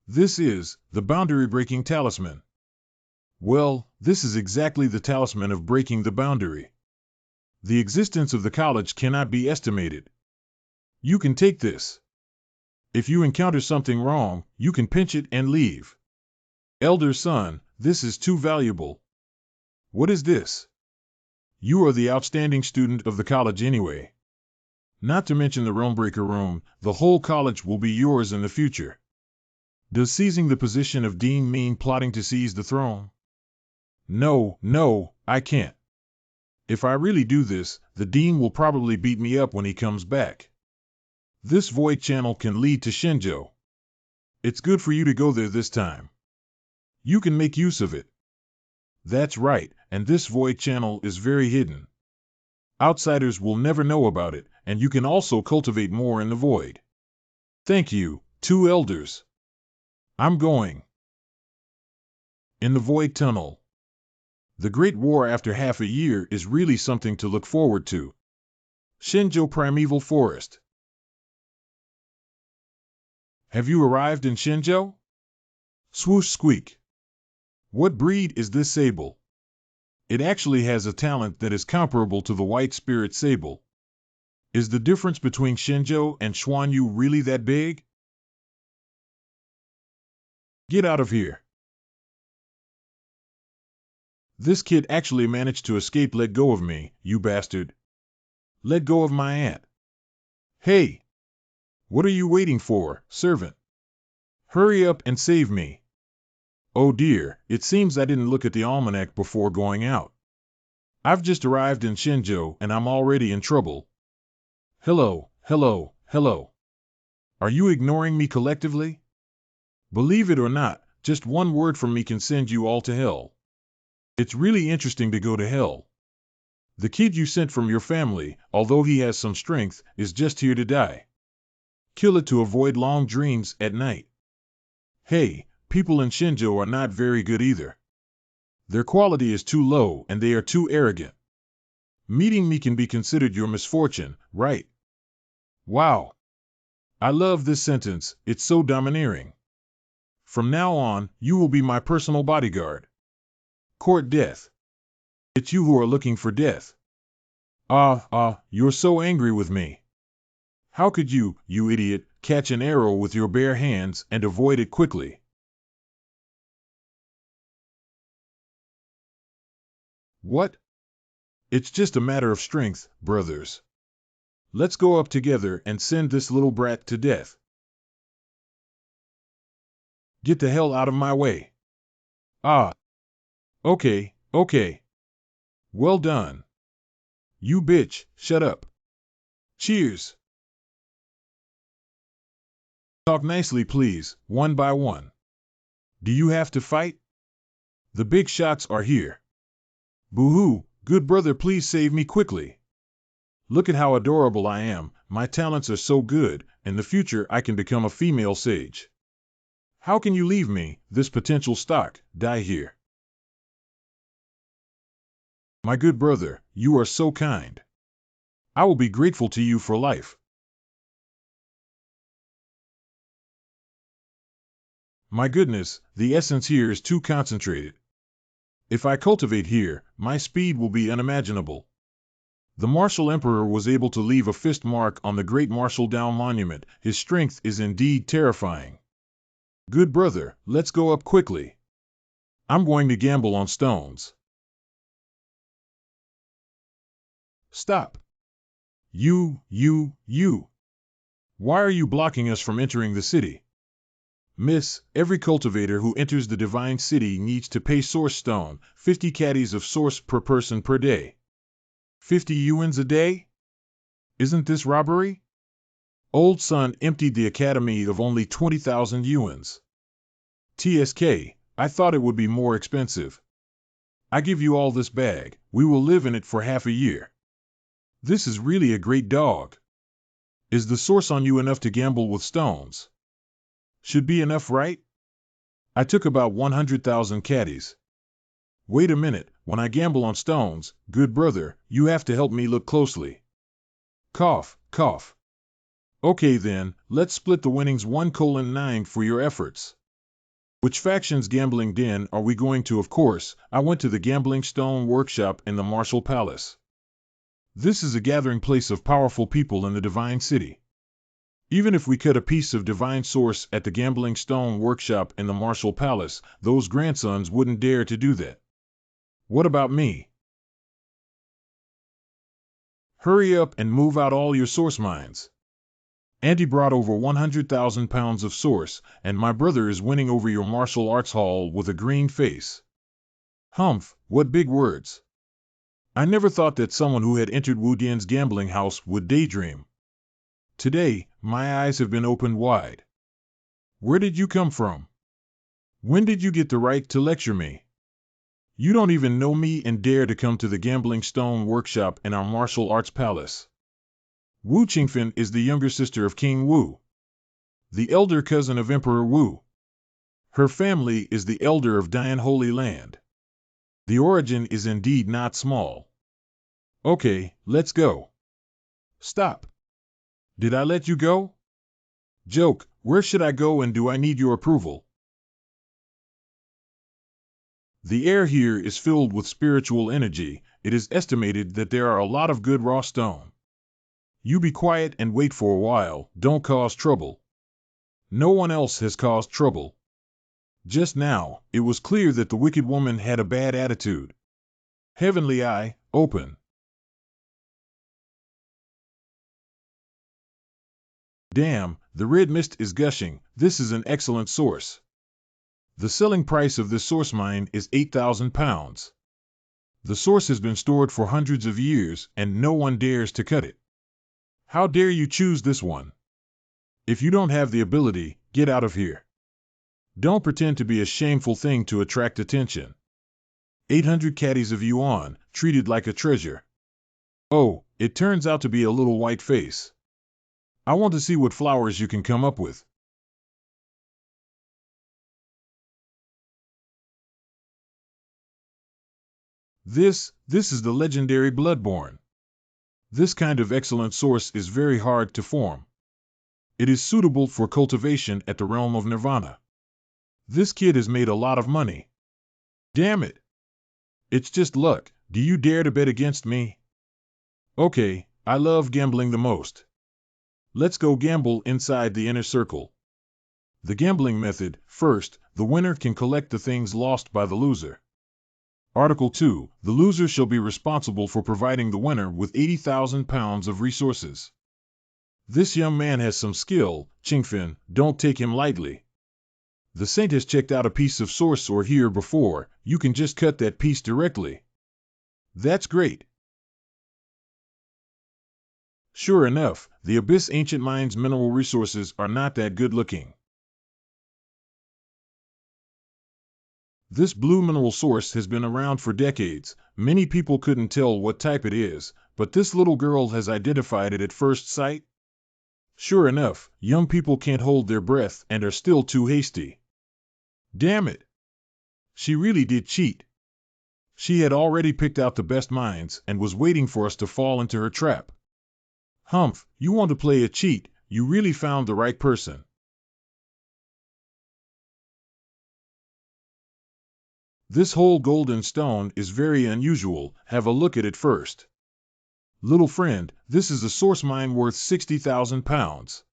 the boundary-breaking talisman. Well, this is exactly the talisman of breaking the boundary. The existence of the college cannot be estimated. You can take this. If you encounter something wrong, you can pinch it and leave. Elder son, this is too valuable. What is this? You are the outstanding student of the college anyway. Not to mention the Realmbreaker room, the whole college will be yours in the future. Does seizing the position of dean mean plotting to seize the throne? No, I can't. If I really do this, the dean will probably beat me up when he comes back. This void channel can lead to Shinjo. It's good for you to go there this time. You can make use of it. That's right, and this void channel is very hidden. Outsiders will never know about it, and you can also cultivate more in the void. Thank you, two elders. I'm going. In the void tunnel. The Great War after half a year is really something to look forward to. Shinjo Primeval Forest. Have you arrived in Shinjo? Swoosh squeak. What breed is this sable? It actually has a talent that is comparable to the white spirit sable. Is the difference between Shinjo and Xuanyu really that big? Get out of here. This kid actually managed to escape. Let go of me, you bastard. Let go of my aunt. Hey! What are you waiting for, servant? Hurry up and save me. Oh dear, it seems I didn't look at the almanac before going out. I've just arrived in Shinjo and I'm already in trouble. Hello. Are you ignoring me collectively? Believe it or not, just one word from me can send you all to hell. It's really interesting to go to hell. The kid you sent from your family, although he has some strength, is just here to die. Kill it to avoid long dreams at night. Hey, people in Shinjo are not very good either. Their quality is too low and they are too arrogant. Meeting me can be considered your misfortune, right? Wow. I love this sentence, it's so domineering. From now on, you will be my personal bodyguard. Court death. It's you who are looking for death. You're so angry with me. How could you idiot, catch an arrow with your bare hands and avoid it quickly? What? It's just a matter of strength, brothers. Let's go up together and send this little brat to death. Get the hell out of my way. Okay. Well done. You bitch, shut up. Cheers. Talk nicely, please, one by one. Do you have to fight? The big shots are here. Boo-hoo, good brother, please save me quickly. Look at how adorable I am, my talents are so good, in the future I can become a female sage. How can you leave me, this potential stock, die here? My good brother, you are so kind. I will be grateful to you for life. My goodness, the essence here is too concentrated. If I cultivate here, my speed will be unimaginable. The martial emperor was able to leave a fist mark on the great martial down monument. His strength is indeed terrifying. Good brother, let's go up quickly. I'm going to gamble on stones. Stop. You. Why are you blocking us from entering the city? Miss, every cultivator who enters the divine city needs to pay source stone, 50 caddies of source per person per day. 50 yuans a day? Isn't this robbery? Old Sun emptied the academy of only 20,000 yuans. TSK, I thought it would be more expensive. I give you all this bag, we will live in it for half a year. This is really a great dog. Is the source on you enough to gamble with stones? Should be enough, right? I took about 100,000 caddies. Wait a minute, when I gamble on stones, good brother, you have to help me look closely. Cough, cough. Okay then, let's split the winnings 1:9 for your efforts. Which faction's gambling den are we going to? Of course, I went to the Gambling Stone Workshop in the Martial Palace. This is a gathering place of powerful people in the Divine City. Even if we cut a piece of divine source at the Gambling Stone Workshop in the Martial Palace, those grandsons wouldn't dare to do that. What about me? Hurry up and move out all your source mines. Auntie brought over 100,000 pounds of source, and my brother is winning over your martial arts hall with a green face. Humph, what big words. I never thought that someone who had entered Wu Dian's gambling house would daydream. Today, my eyes have been opened wide. Where did you come from? When did you get the right to lecture me? You don't even know me and dare to come to the Gambling Stone Workshop in our martial arts palace. Wu Qingfen is the younger sister of King Wu, the elder cousin of Emperor Wu. Her family is the elder of Dian Holy Land. The origin is indeed not small. Okay, let's go. Stop. Did I let you go? Joke, where should I go and do I need your approval? The air here is filled with spiritual energy. It is estimated that there are a lot of good raw stone. You be quiet and wait for a while, don't cause trouble. No one else has caused trouble. Just now, it was clear that the wicked woman had a bad attitude. Heavenly Eye, open. Damn, the red mist is gushing. This is an excellent source. The selling price of this source mine is 8,000 pounds. The source has been stored for hundreds of years, and no one dares to cut it. How dare you choose this one? If you don't have the ability, get out of here. Don't pretend to be a shameful thing to attract attention. 800 caddies of yuan, treated like a treasure. Oh, it turns out to be a little white face. I want to see what flowers you can come up with. This is the legendary Bloodborne. This kind of excellent source is very hard to form. It is suitable for cultivation at the realm of Nirvana. This kid has made a lot of money. Damn it. It's just luck. Do you dare to bet against me? Okay, I love gambling the most. Let's go gamble inside the inner circle. The gambling method: first, the winner can collect the things lost by the loser. Article 2. The loser shall be responsible for providing the winner with 80,000 pounds of resources. This young man has some skill, Qingfen, don't take him lightly. The saint has checked out a piece of source ore here before, you can just cut that piece directly. That's great. Sure enough, the Abyss Ancient Mines mineral resources are not that good looking. This blue mineral source has been around for decades. Many people couldn't tell what type it is, but this little girl has identified it at first sight. Sure enough, young people can't hold their breath and are still too hasty. Damn it! She really did cheat. She had already picked out the best mines and was waiting for us to fall into her trap. Humph, you want to play a cheat? You really found the right person. This whole golden stone is very unusual. Have a look at it first. Little friend, this is a source mine worth 60,000 pounds.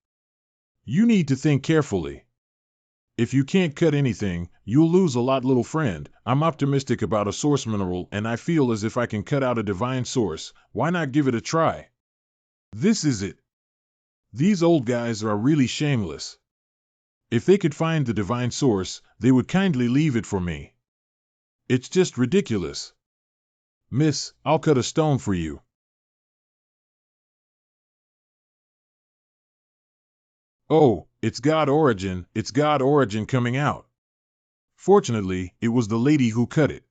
You need to think carefully. If you can't cut anything, you'll lose a lot, little friend. I'm optimistic about a source mineral and I feel as if I can cut out a divine source. Why not give it a try? This is it. These old guys are really shameless. If they could find the divine source, they would kindly leave it for me. It's just ridiculous. Miss, I'll cut a stone for you. Oh, it's God Origin coming out. Fortunately, it was the lady who cut it.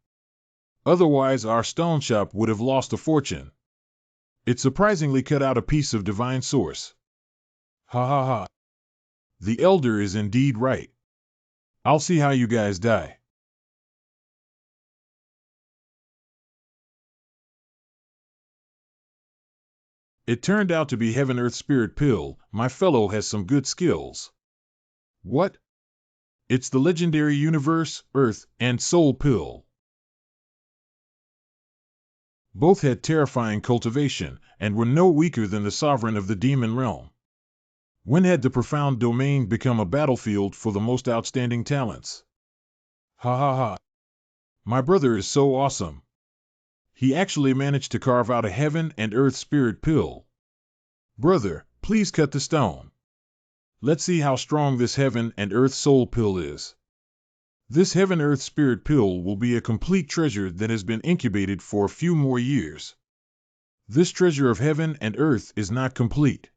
Otherwise our stone shop would have lost a fortune. It surprisingly cut out a piece of divine source. Ha ha ha. The elder is indeed right. I'll see how you guys die. It turned out to be Heaven Earth Spirit Pill. My fellow has some good skills. What? It's the legendary Universe, Earth, and Soul Pill. Both had terrifying cultivation, and were no weaker than the sovereign of the demon realm. When had the profound domain become a battlefield for the most outstanding talents? Ha ha ha. My brother is so awesome. He actually managed to carve out a Heaven and Earth Spirit Pill. Brother, please cut the stone. Let's see how strong this Heaven and Earth Soul Pill is. This Heaven Earth Spirit Pill will be a complete treasure that has been incubated for a few more years. This treasure of heaven and earth is not complete.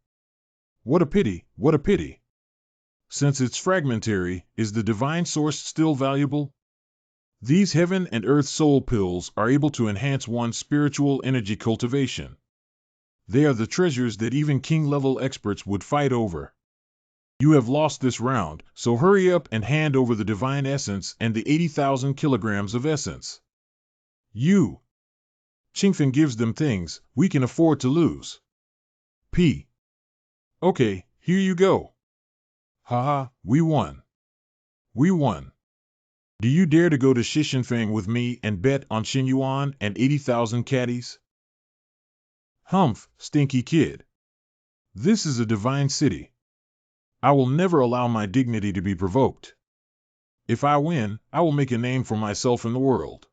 What a pity, what a pity. Since it's fragmentary, is the divine source still valuable? These Heaven and Earth Soul Pills are able to enhance one's spiritual energy cultivation. They are the treasures that even king-level experts would fight over. You have lost this round, so hurry up and hand over the divine essence and the 80,000 kilograms of essence. You. Qingfen gives them things we can afford to lose. P. Okay, here you go. Haha, we won. We won. Do you dare to go to Shishinfang with me and bet on Xinyuan and 80,000 caddies? Humph, stinky kid. This is a divine city. I will never allow my dignity to be provoked. If I win, I will make a name for myself in the world.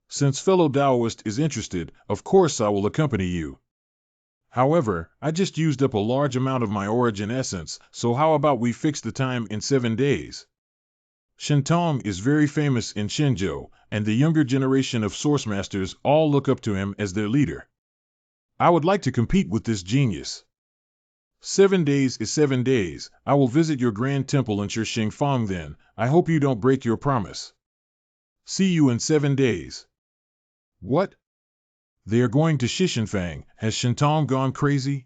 Since fellow Taoist is interested, of course I will accompany you. However, I just used up a large amount of my origin essence, so how about we fix the time in 7 days? Shintong is very famous in Shenzhou, and the younger generation of source masters all look up to him as their leader. I would like to compete with this genius. 7 days is 7 days. I will visit your grand temple in Shishingfang then. I hope you don't break your promise. See you in 7 days. What? They are going to Shishinfang. Has Shintong gone crazy?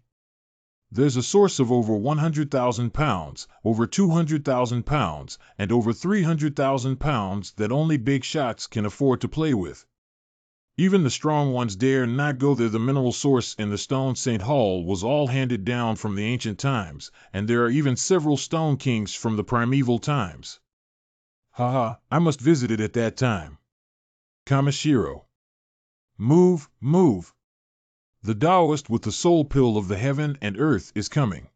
There's a source of over 100,000 pounds, over 200,000 pounds, and over 300,000 pounds that only big shots can afford to play with. Even the strong ones dare not go there. The mineral source in the Stone St. Hall was all handed down from the ancient times, and there are even several stone kings from the primeval times. Haha, I must visit it at that time. Kamishiro. Move, move. The Taoist with the soul pill of the heaven and earth is coming.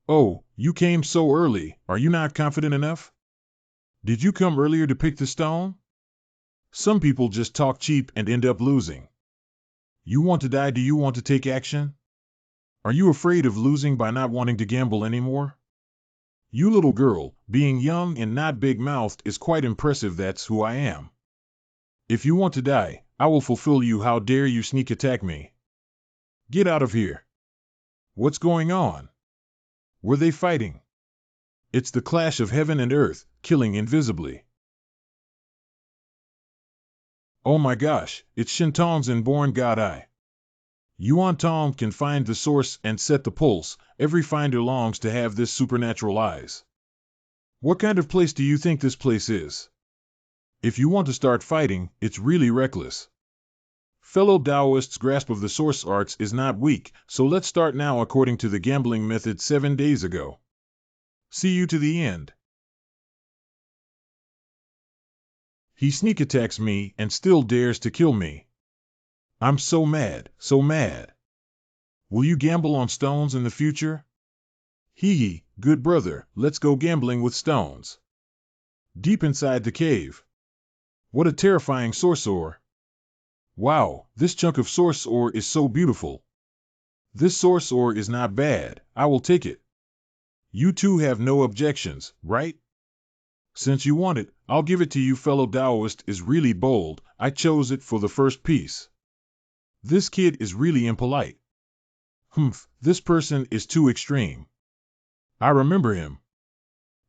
Oh, you came so early, are you not confident enough? Did you come earlier to pick the stone? Some people just talk cheap and end up losing. You want to die? Do you want to take action? Are you afraid of losing by not wanting to gamble anymore? You little girl, being young and not big-mouthed is quite impressive. That's who I am. If you want to die, I will fulfill you. How dare you sneak attack me? Get out of here. What's going on? Were they fighting? It's the clash of heaven and earth, killing invisibly. Oh my gosh, it's Shintong's inborn god eye. Yuan Tong can find the source and set the pulse. Every finder longs to have this supernatural eyes. What kind of place do you think this place is? If you want to start fighting, it's really reckless. Fellow Taoist's grasp of the source arts is not weak, so let's start now according to the gambling method 7 days ago. See you to the end. He sneak attacks me and still dares to kill me. I'm so mad, so mad. Will you gamble on stones in the future? Hee hee, good brother, let's go gambling with stones. Deep inside the cave. What a terrifying source ore. Wow, this chunk of source ore is so beautiful. This source ore is not bad, I will take it. You two have no objections, right? Since you want it, I'll give it to you. Fellow Taoist is really bold, I chose it for the first piece. This kid is really impolite. Humph, this person is too extreme. I remember him.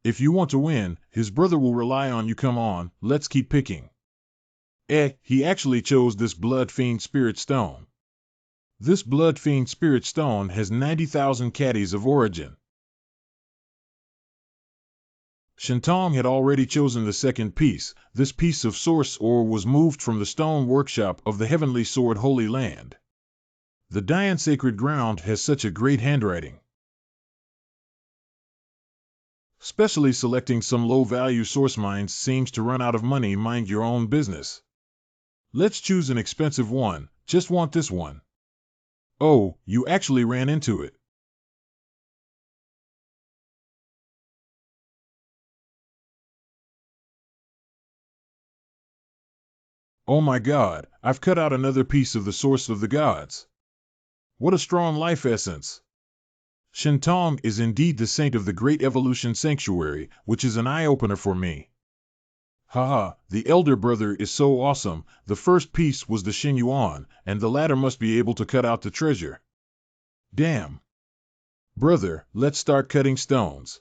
If you want to win, his brother will rely on you. Come on, let's keep picking. He actually chose this Blood Fiend Spirit Stone. This Blood Fiend Spirit Stone has 90,000 caddies of origin. Shintong had already chosen the second piece. This piece of source ore was moved from the stone workshop of the Heavenly Sword Holy Land. The Dian Sacred Ground has such a great handwriting. Especially selecting some low-value source mines seems to run out of money. Mind your own business. Let's choose an expensive one. Just want this one. Oh, you actually ran into it. Oh my God, I've cut out another piece of the source of the gods. What a strong life essence. Shintong is indeed the saint of the Great Evolution Sanctuary, which is an eye-opener for me. Haha, the elder brother is so awesome. The first piece was the Xinyuan, and the latter must be able to cut out the treasure. Damn. Brother, let's start cutting stones.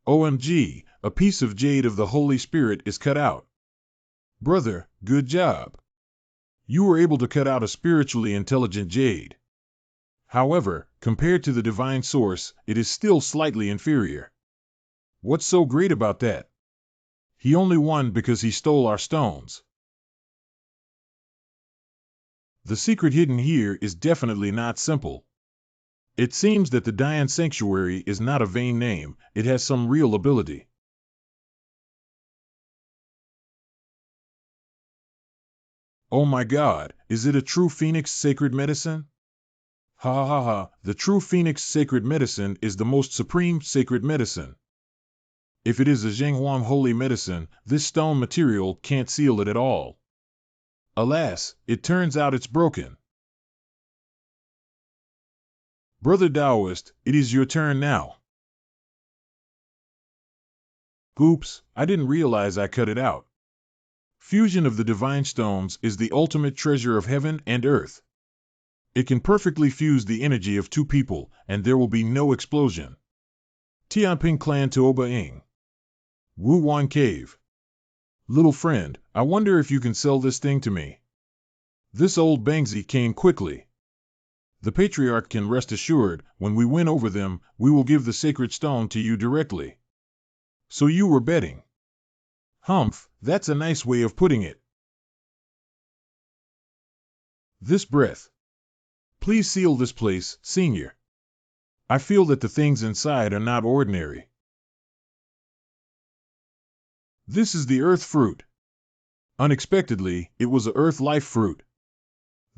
OMG, a piece of jade of the Holy Spirit is cut out. Brother, good job. You were able to cut out a spiritually intelligent jade. However, compared to the divine source, it is still slightly inferior. What's so great about that? He only won because he stole our stones. The secret hidden here is definitely not simple. It seems that the Dian Sanctuary is not a vain name, it has some real ability. Oh my God, is it a true Phoenix sacred medicine? Ha ha ha, the true Phoenix sacred medicine is the most supreme sacred medicine. If it is a Zhenghuang holy medicine, this stone material can't seal it at all. Alas, it turns out it's broken. Brother Taoist, it is your turn now. Oops, I didn't realize I cut it out. Fusion of the divine stones is the ultimate treasure of heaven and earth. It can perfectly fuse the energy of two people, and there will be no explosion. Tianping Clan to Oba Ing. Wu Wan Cave. Little friend, I wonder if you can sell this thing to me. This old Bangzi came quickly. The Patriarch can rest assured, when we win over them, we will give the sacred stone to you directly. So you were betting. Humph, that's a nice way of putting it. This breath. Please seal this place, Senior. I feel that the things inside are not ordinary. This is the earth fruit. Unexpectedly, it was a earth life fruit.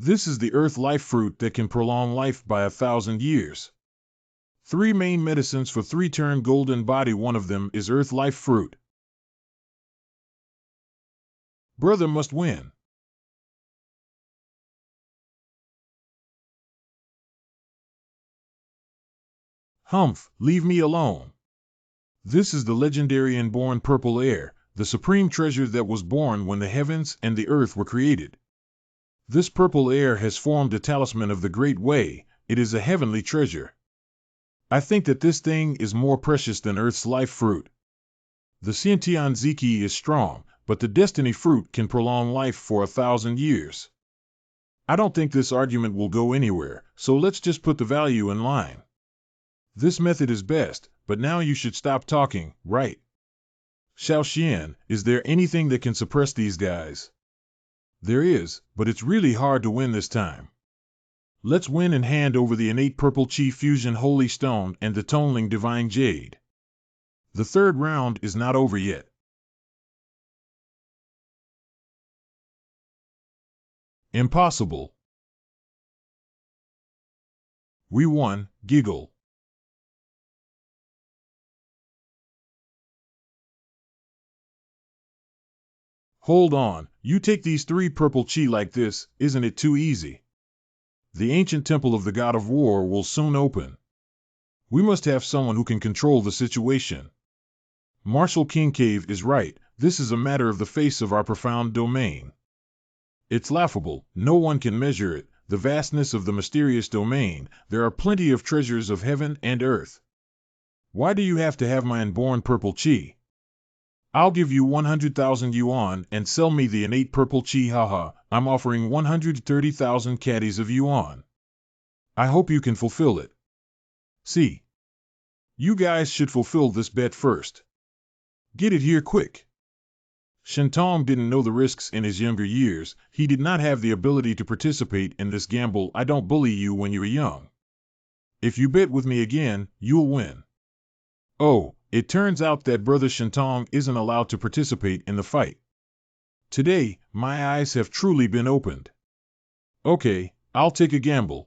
This is the earth life fruit that can prolong life by 1,000 years. 3 main medicines for 3-turn golden body. One of them is earth life fruit. Brother must win. Humph, leave me alone. This is the legendary inborn purple air, the supreme treasure that was born when the heavens and the earth were created. This purple air has formed a talisman of the Great Way. It is a heavenly treasure. I think that this thing is more precious than Earth's life fruit. The Xiantian Ziki is strong, but the destiny fruit can prolong life for 1,000 years. I don't think this argument will go anywhere, so let's just put the value in line. This method is best, but now you should stop talking, right? Xiao Xian, is there anything that can suppress these guys? There is, but it's really hard to win this time. Let's win and hand over the innate purple chi fusion holy stone and the Tonling divine jade. The third round is not over yet. Impossible. We won, giggle. Hold on, you take these 3 purple chi like this, isn't it too easy? The ancient temple of the god of war will soon open. We must have someone who can control the situation. Marshal King Cave is right, this is a matter of the face of our profound domain. It's laughable, no one can measure it, the vastness of the mysterious domain. There are plenty of treasures of heaven and earth. Why do you have to have my inborn purple chi? I'll give you 100,000 yuan and sell me the innate purple chi. Haha, I'm offering 130,000 caddies of yuan. I hope you can fulfill it. See, you guys should fulfill this bet first. Get it here quick. Shintong didn't know the risks in his younger years. He did not have the ability to participate in this gamble. I don't bully you when you're young. If you bet with me again, you'll win. Oh, it turns out that Brother Shintong isn't allowed to participate in the fight. Today, my eyes have truly been opened. Okay, I'll take a gamble.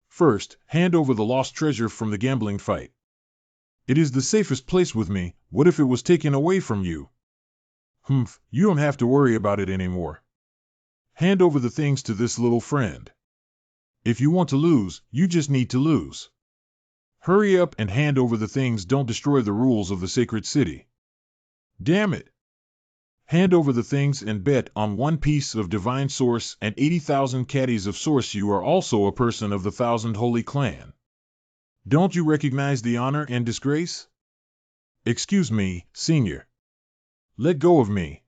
First, hand over the lost treasure from the gambling fight. It is the safest place with me. What if it was taken away from you? You don't have to worry about it anymore. Hand over the things to this little friend. If you want to lose, you just need to lose. Hurry up and hand over the things. Don't destroy the rules of the sacred city. Damn it. Hand over the things and bet on 1 piece of divine source and 80,000 caddies of source. You are also a person of the 1,000 holy clan. Don't you recognize the honor and disgrace? Excuse me, senior. Let go of me.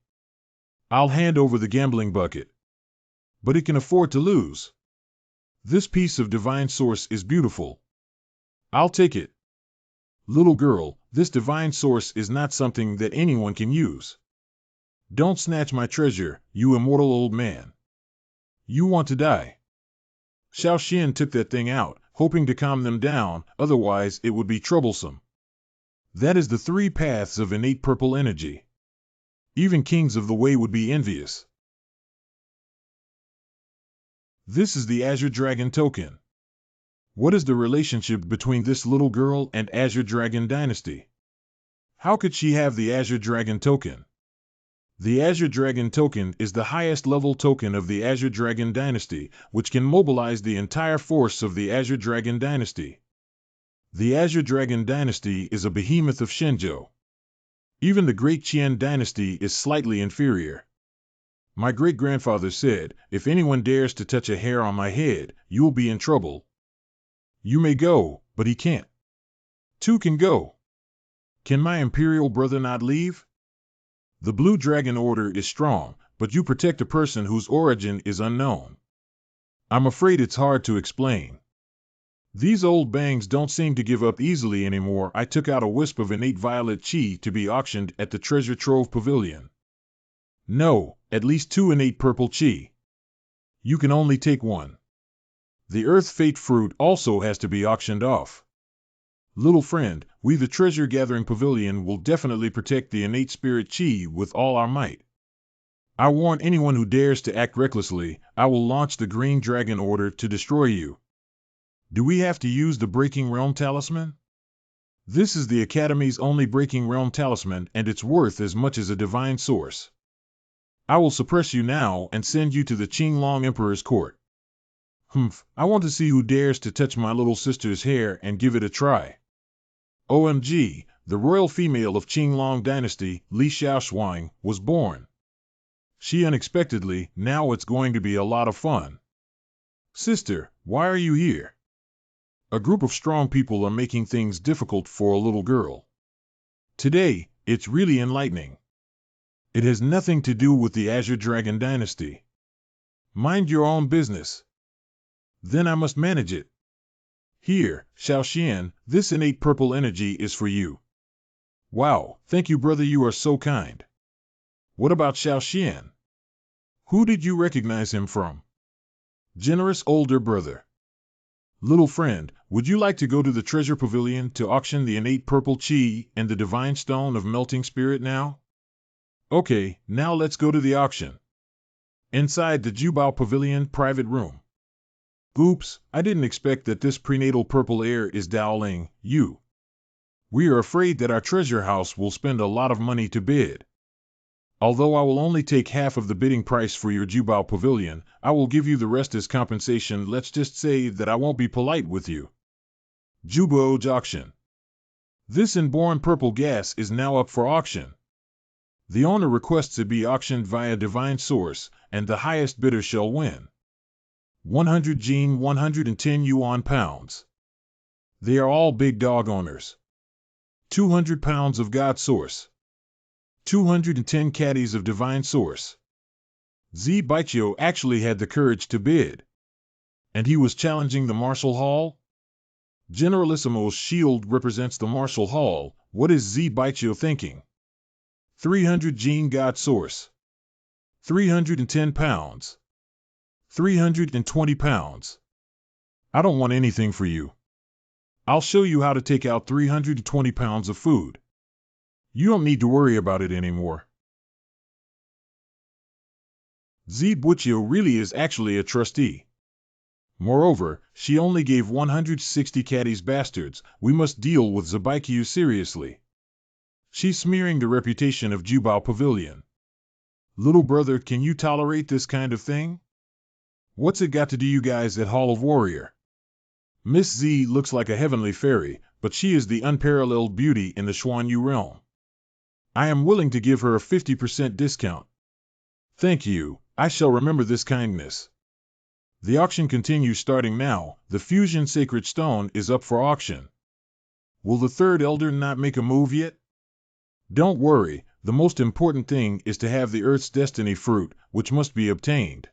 I'll hand over the gambling bucket. But it can afford to lose. This piece of divine source is beautiful. I'll take it. Little girl, this divine source is not something that anyone can use. Don't snatch my treasure, you immortal old man. You want to die. Xiao Xian took that thing out, hoping to calm them down, otherwise it would be troublesome. That is the 3 paths of innate purple energy. Even kings of the way would be envious. This is the Azure Dragon token. What is the relationship between this little girl and Azure Dragon Dynasty? How could she have the Azure Dragon token? The Azure Dragon token is the highest level token of the Azure Dragon Dynasty, which can mobilize the entire force of the Azure Dragon Dynasty. The Azure Dragon Dynasty is a behemoth of Shenzhou. Even the Great Qian Dynasty is slightly inferior. My great-grandfather said, if anyone dares to touch a hair on my head, you will be in trouble. You may go, but he can't. 2 can go. Can my imperial brother not leave? The Blue Dragon Order is strong, but you protect a person whose origin is unknown. I'm afraid it's hard to explain. These old bangs don't seem to give up easily anymore. I took out a wisp of innate violet chi to be auctioned at the Treasure Trove Pavilion. No, at least 2 innate purple chi. You can only take 1. The Earth Fate fruit also has to be auctioned off. Little friend, we the Treasure Gathering Pavilion will definitely protect the innate spirit chi with all our might. I warn anyone who dares to act recklessly, I will launch the Green Dragon Order to destroy you. Do we have to use the Breaking Realm Talisman? This is the Academy's only Breaking Realm Talisman and it's worth as much as a divine source. I will suppress you now and send you to the Qinglong Emperor's court. I want to see who dares to touch my little sister's hair and give it a try. OMG, the royal female of Qinglong Dynasty, Li Xiaoshuang, was born. She unexpectedly, now it's going to be a lot of fun. Sister, why are you here? A group of strong people are making things difficult for a little girl. Today, it's really enlightening. It has nothing to do with the Azure Dragon Dynasty. Mind your own business. Then I must manage it. Here, Xiao Xian, this innate purple energy is for you. Wow, thank you brother, you are so kind. What about Xiao Xian? Who did you recognize him from? Generous older brother. Little friend, would you like to go to the Treasure Pavilion to auction the innate purple chi and the divine stone of melting spirit now? Okay, now let's go to the auction. Inside the Jubao Pavilion private room. Oops, I didn't expect that this prenatal purple air is Dowling, you. We are afraid that our treasure house will spend a lot of money to bid. Although I will only take half of the bidding price for your Jubao Pavilion, I will give you the rest as compensation. Let's just say that I won't be polite with you. Jubao auction. This inborn purple gas is now up for auction. The owner requests it be auctioned via divine source, and the highest bidder shall win. 100 Jin 110 yuan pounds. They are all big dog owners. 200 pounds of God source. 210 caddies of divine source. Zi Baiqiu actually had the courage to bid. And he was challenging the Martial Hall? Generalissimo's shield represents the Martial Hall. What is Z Baichio thinking? 300 Gene God Source. 310 pounds. 320 pounds. I don't want anything for you. I'll show you how to take out 320 pounds of food. You don't need to worry about it anymore. Z Baichio really is actually a trustee. Moreover, she only gave 160 caddies bastards. We must deal with Zbaikiu seriously. She's smearing the reputation of Jubao Pavilion. Little brother, can you tolerate this kind of thing? What's it got to do you guys at Hall of Warrior? Miss Z looks like a heavenly fairy, but she is the unparalleled beauty in the Xuanyu realm. I am willing to give her a 50% discount. Thank you, I shall remember this kindness. The auction continues starting now. The Fusion Sacred Stone is up for auction. Will the third elder not make a move yet? Don't worry, the most important thing is to have the Earth's Destiny fruit, which must be obtained.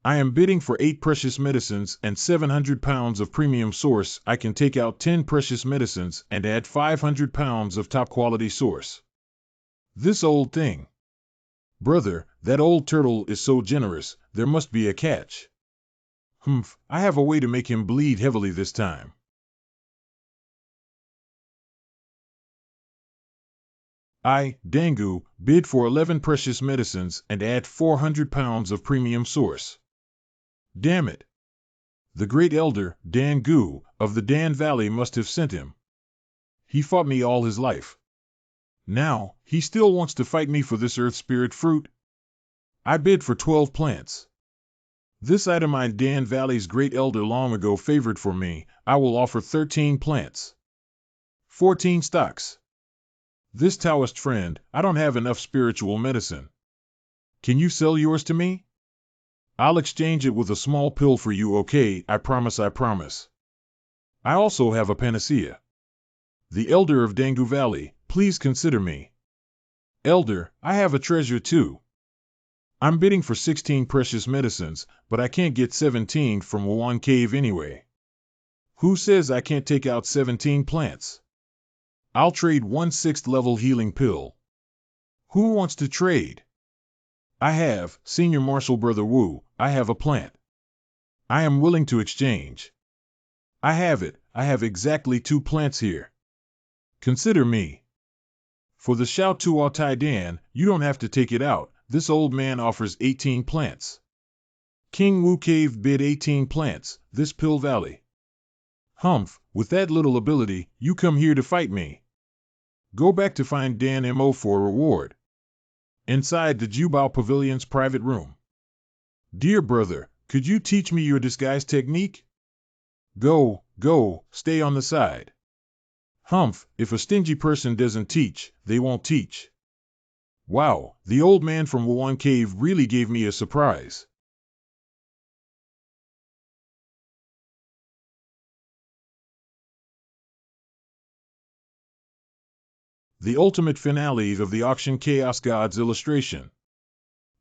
I am bidding for 8 precious medicines and 700 pounds of premium source. I can take out 10 precious medicines and add 500 pounds of top quality source. This old thing. Brother, that old turtle is so generous, there must be a catch. I have a way to make him bleed heavily this time. I, Dangu, bid for 11 precious medicines and add 400 pounds of premium source. Damn it. The great elder, Dangu, of the Dan Valley must have sent him. He fought me all his life. Now, he still wants to fight me for this earth spirit fruit? I bid for 12 plants. This item I Dan Valley's great elder long ago favored for me. I will offer 13 plants. 14 stocks. This Taoist friend, I don't have enough spiritual medicine. Can you sell yours to me? I'll exchange it with a small pill for you, okay? I promise, I promise. I also have a panacea. The elder of Dangu Valley, please consider me. Elder, I have a treasure too. I'm bidding for 16 precious medicines, but I can't get 17 from Wuan Cave anyway. Who says I can't take out 17 plants? I'll trade 1 6th level healing pill. Who wants to trade? I have, Senior Marshal Brother Wu, I have a plant. I am willing to exchange. I have it, I have exactly 2 plants here. Consider me. For the Xiao Tuo Tai Dan, you don't have to take it out. This old man offers 18 plants. King Wu Cave bid 18 plants, this Pill Valley. Humph, with that little ability, you come here to fight me. Go back to find Dan Mo for a reward. Inside the Jubao Pavilion's private room. Dear brother, could you teach me your disguise technique? Go, stay on the side. Humph, if a stingy person doesn't teach, they won't teach. Wow, the old man from Wuan Cave really gave me a surprise. The ultimate finale of the Auction Chaos Gods illustration.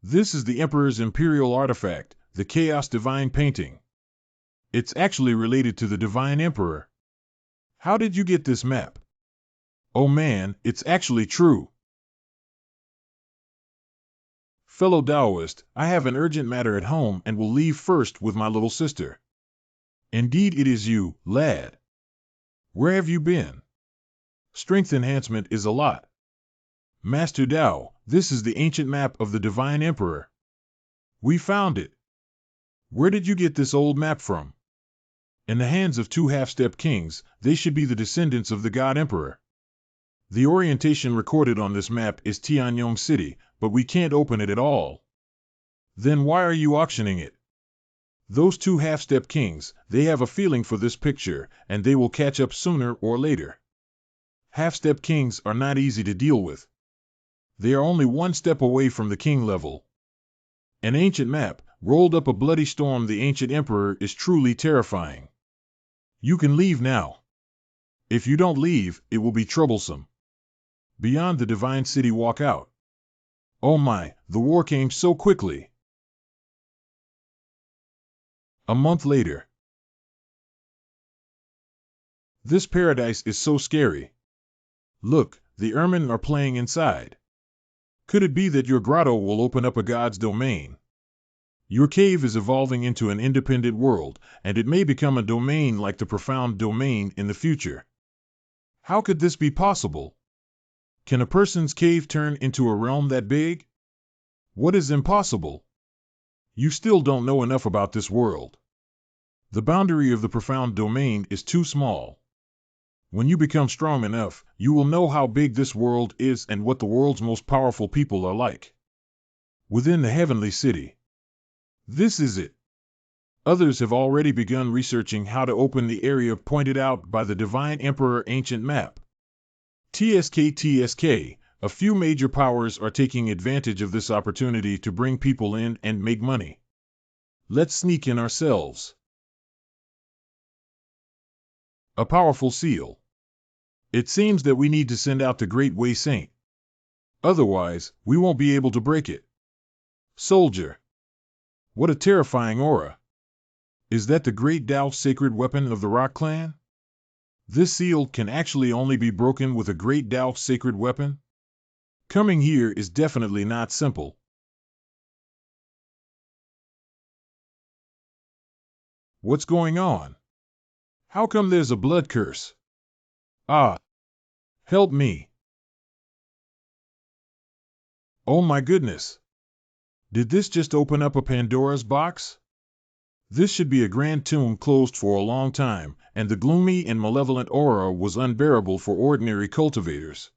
This is the Emperor's imperial artifact, the Chaos Divine painting. It's actually related to the Divine Emperor. How did you get this map? Oh man, it's actually true. Fellow Taoist, I have an urgent matter at home and will leave first with my little sister. Indeed it is you, lad. Where have you been? Strength enhancement is a lot. Master Dao, this is the ancient map of the Divine Emperor. We found it. Where did you get this old map from? In the hands of 2 half-step kings, they should be the descendants of the God Emperor. The orientation recorded on this map is Tianyong City, but we can't open it at all. Then why are you auctioning it? Those 2 half-step kings, they have a feeling for this picture, and they will catch up sooner or later. Half-step kings are not easy to deal with. They are only 1 step away from the king level. An ancient map, rolled up a bloody storm. The ancient emperor is truly terrifying. You can leave now. If you don't leave, it will be troublesome. Beyond the divine city, walk out. Oh my, the war came so quickly. A month later. This paradise is so scary. Look, the ermine are playing inside. Could it be that your grotto will open up a god's domain? Your cave is evolving into an independent world, and it may become a domain like the profound domain in the future. How could this be possible? Can a person's cave turn into a realm that big? What is impossible? You still don't know enough about this world. The boundary of the profound domain is too small. When you become strong enough, you will know how big this world is and what the world's most powerful people are like. Within the heavenly city. This is it. Others have already begun researching how to open the area pointed out by the Divine Emperor ancient map. TSK, a few major powers are taking advantage of this opportunity to bring people in and make money. Let's sneak in ourselves. A powerful seal. It seems that we need to send out the Great Way Saint. Otherwise, we won't be able to break it. Soldier. What a terrifying aura. Is that the Great Tao sacred weapon of the Rock Clan? This seal can actually only be broken with a Great Tao sacred weapon? Coming here is definitely not simple. What's going on? How come there's a blood curse? Ah! Help me! Oh my goodness! Did this just open up a Pandora's box? This should be a grand tomb closed for a long time, and the gloomy and malevolent aura was unbearable for ordinary cultivators.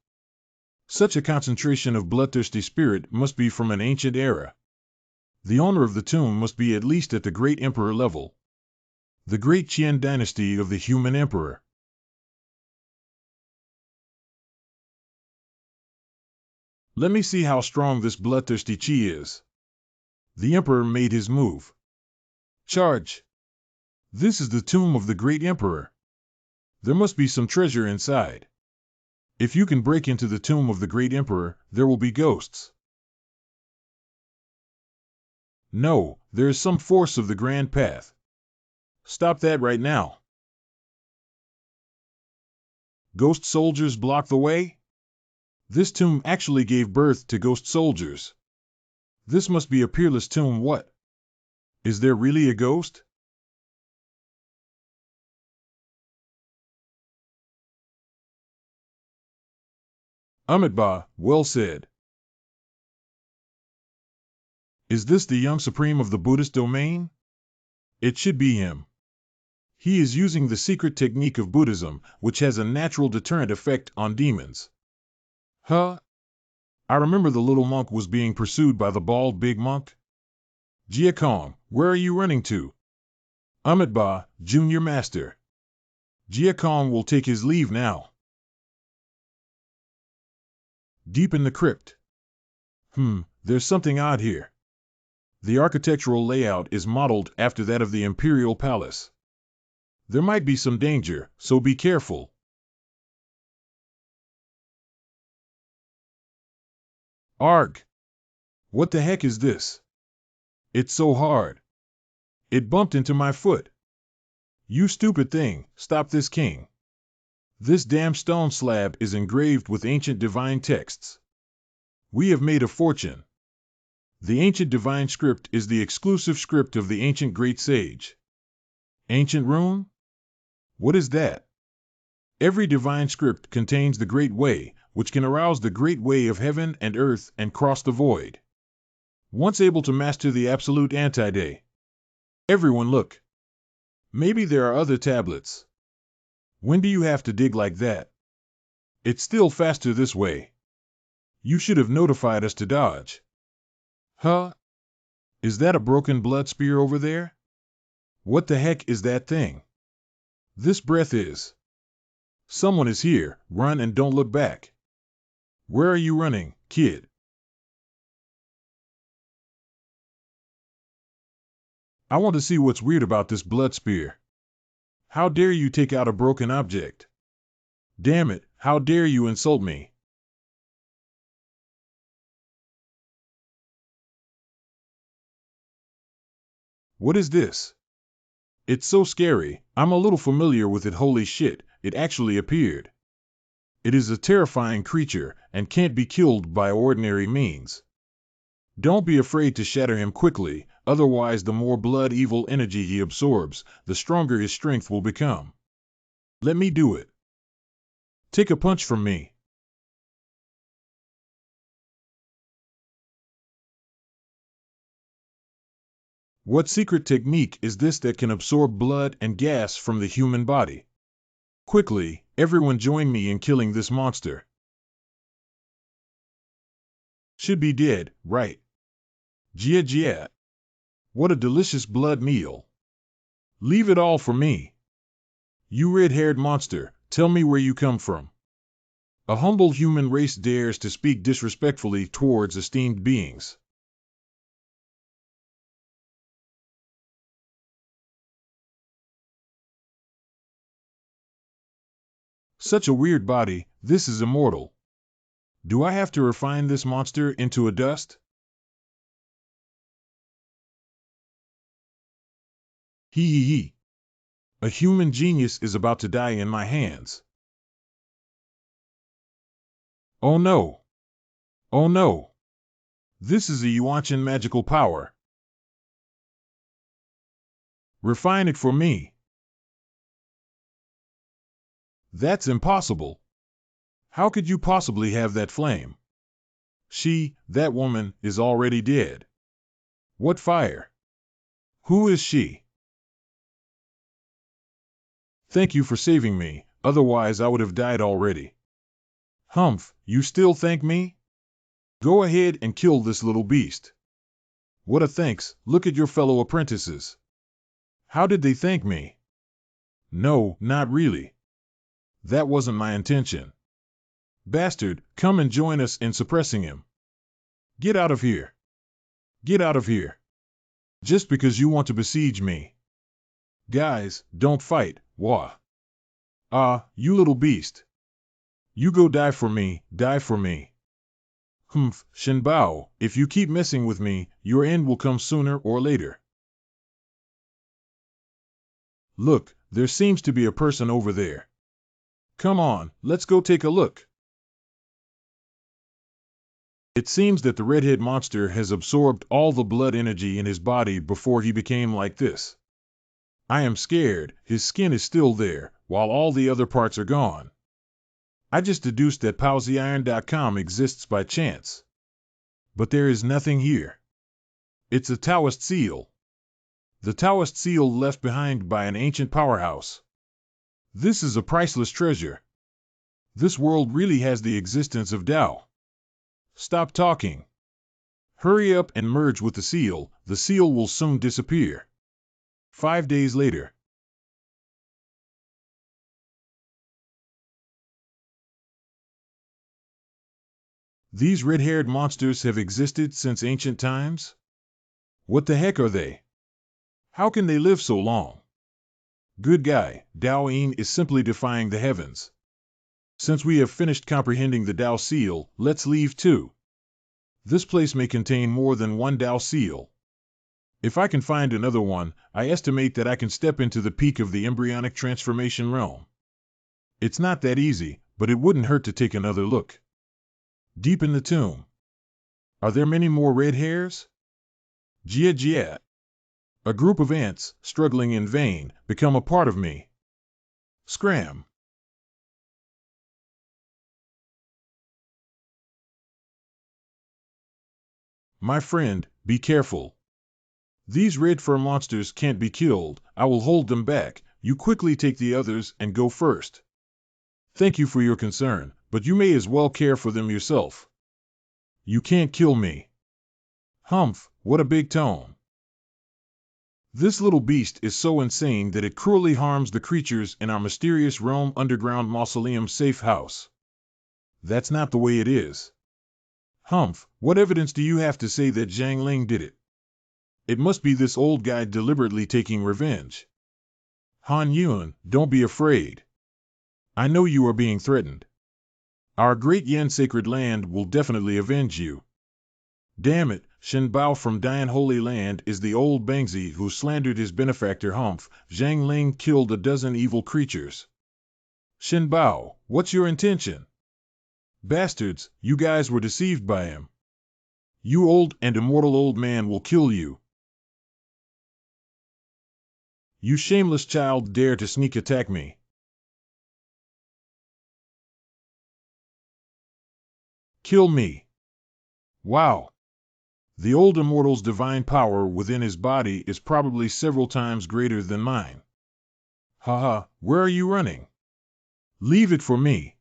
Such a concentration of bloodthirsty spirit must be from an ancient era. The owner of the tomb must be at least at the great emperor level. The great Qian dynasty of the human emperor. Let me see how strong this bloodthirsty Qi is. The emperor made his move. Charge! This is the tomb of the great emperor. There must be some treasure inside. If you can break into the tomb of the great emperor, there will be ghosts. No, there is some force of the grand path. Stop that right now. Ghost soldiers block the way? This tomb actually gave birth to ghost soldiers. This must be a peerless tomb. What? Is there really a ghost? Amitabha, well said. Is this the young supreme of the Buddhist domain? It should be him. He is using the secret technique of Buddhism, which has a natural deterrent effect on demons. Huh? I remember the little monk was being pursued by the bald big monk. Jia Kong, where are you running to? Amitabha, Junior Master. Jia Kong will take his leave now. Deep in the crypt. There's something odd here. The architectural layout is modeled after that of the imperial palace. There might be some danger, so be careful. Arg! What the heck is this? It's so hard. It bumped into my foot. You stupid thing, stop this king. This damn stone slab is engraved with ancient divine texts. We have made a fortune. The ancient divine script is the exclusive script of the ancient great sage. Ancient rune? What is that? Every divine script contains the great way, which can arouse the great way of heaven and earth and cross the void. Once able to master the absolute anti-day. Everyone look. Maybe there are other tablets. When do you have to dig like that? It's still faster this way. You should have notified us to dodge. Huh? Is that a broken blood spear over there? What the heck is that thing? This breath is. Someone is here, run and don't look back. Where are you running, kid? I want to see what's weird about this blood spear. How dare you take out a broken object? Damn it, how dare you insult me? What is this? It's so scary, I'm a little familiar with it. Holy shit, it actually appeared. It is a terrifying creature, and can't be killed by ordinary means. Don't be afraid to shatter him quickly, otherwise the more blood evil energy he absorbs, the stronger his strength will become. Let me do it. Take a punch from me. What secret technique is this that can absorb blood and gas from the human body? Quickly, everyone join me in killing this monster. Should be dead, right? Jia Jia. What a delicious blood meal. Leave it all for me. You red-haired monster, tell me where you come from. A humble human race dares to speak disrespectfully towards esteemed beings. Such a weird body, this is immortal. Do I have to refine this monster into a dust? Hee hee hee. A human genius is about to die in my hands. Oh no. Oh no. This is a Yuanchan magical power. Refine it for me. That's impossible. How could you possibly have that flame? That woman, is already dead. What fire? Who is she? Thank you for saving me, otherwise I would have died already. Humph, you still thank me? Go ahead and kill this little beast. What a thanks, look at your fellow apprentices. How did they thank me? No, not really. That wasn't my intention. Bastard, come and join us in suppressing him. Get out of here. Get out of here. Just because you want to besiege me. Guys, don't fight, wah. Ah, you little beast. You go die for me, die for me. Humph, Shinbao, if you keep messing with me, your end will come sooner or later. Look, there seems to be a person over there. Come on, let's go take a look. It seems that the redhead monster has absorbed all the blood energy in his body before he became like this. I am scared, his skin is still there, while all the other parts are gone. I just deduced that PowsTheIron.com exists by chance. But there is nothing here. It's a Taoist seal. The Taoist seal left behind by an ancient powerhouse. This is a priceless treasure. This world really has the existence of Tao. Stop talking. Hurry up and merge with the seal will soon disappear. 5 days later. These red-haired monsters have existed since ancient times? What the heck are they? How can they live so long? Good guy, Dao Yin is simply defying the heavens. Since we have finished comprehending the Dao seal, let's leave too. This place may contain more than one Dao seal. If I can find another one, I estimate that I can step into the peak of the embryonic transformation realm. It's not that easy, but it wouldn't hurt to take another look. Deep in the tomb. Are there many more red hairs? Jia Jia. A group of ants, struggling in vain, become a part of me. Scram. My friend, be careful. These red fur monsters can't be killed, I will hold them back, you quickly take the others and go first. Thank you for your concern, but you may as well care for them yourself. You can't kill me. Humph, what a big tone. This little beast is so insane that it cruelly harms the creatures in our mysterious realm underground mausoleum safe house. That's not the way it is. Humph, what evidence do you have to say that Zhang Ling did it? It must be this old guy deliberately taking revenge. Han Yuan, don't be afraid. I know you are being threatened. Our great Yen sacred land will definitely avenge you. Damn it, Shen Bao from Dian Holy Land is the old Bangzi who slandered his benefactor Humph. Zhang Ling killed a dozen evil creatures. Shen Bao, what's your intention? Bastards, you guys were deceived by him. You old and immortal old man will kill you. You shameless child dare to sneak attack me. Kill me. Wow. The old immortal's divine power within his body is probably several times greater than mine. Haha, where are you running? Leave it for me.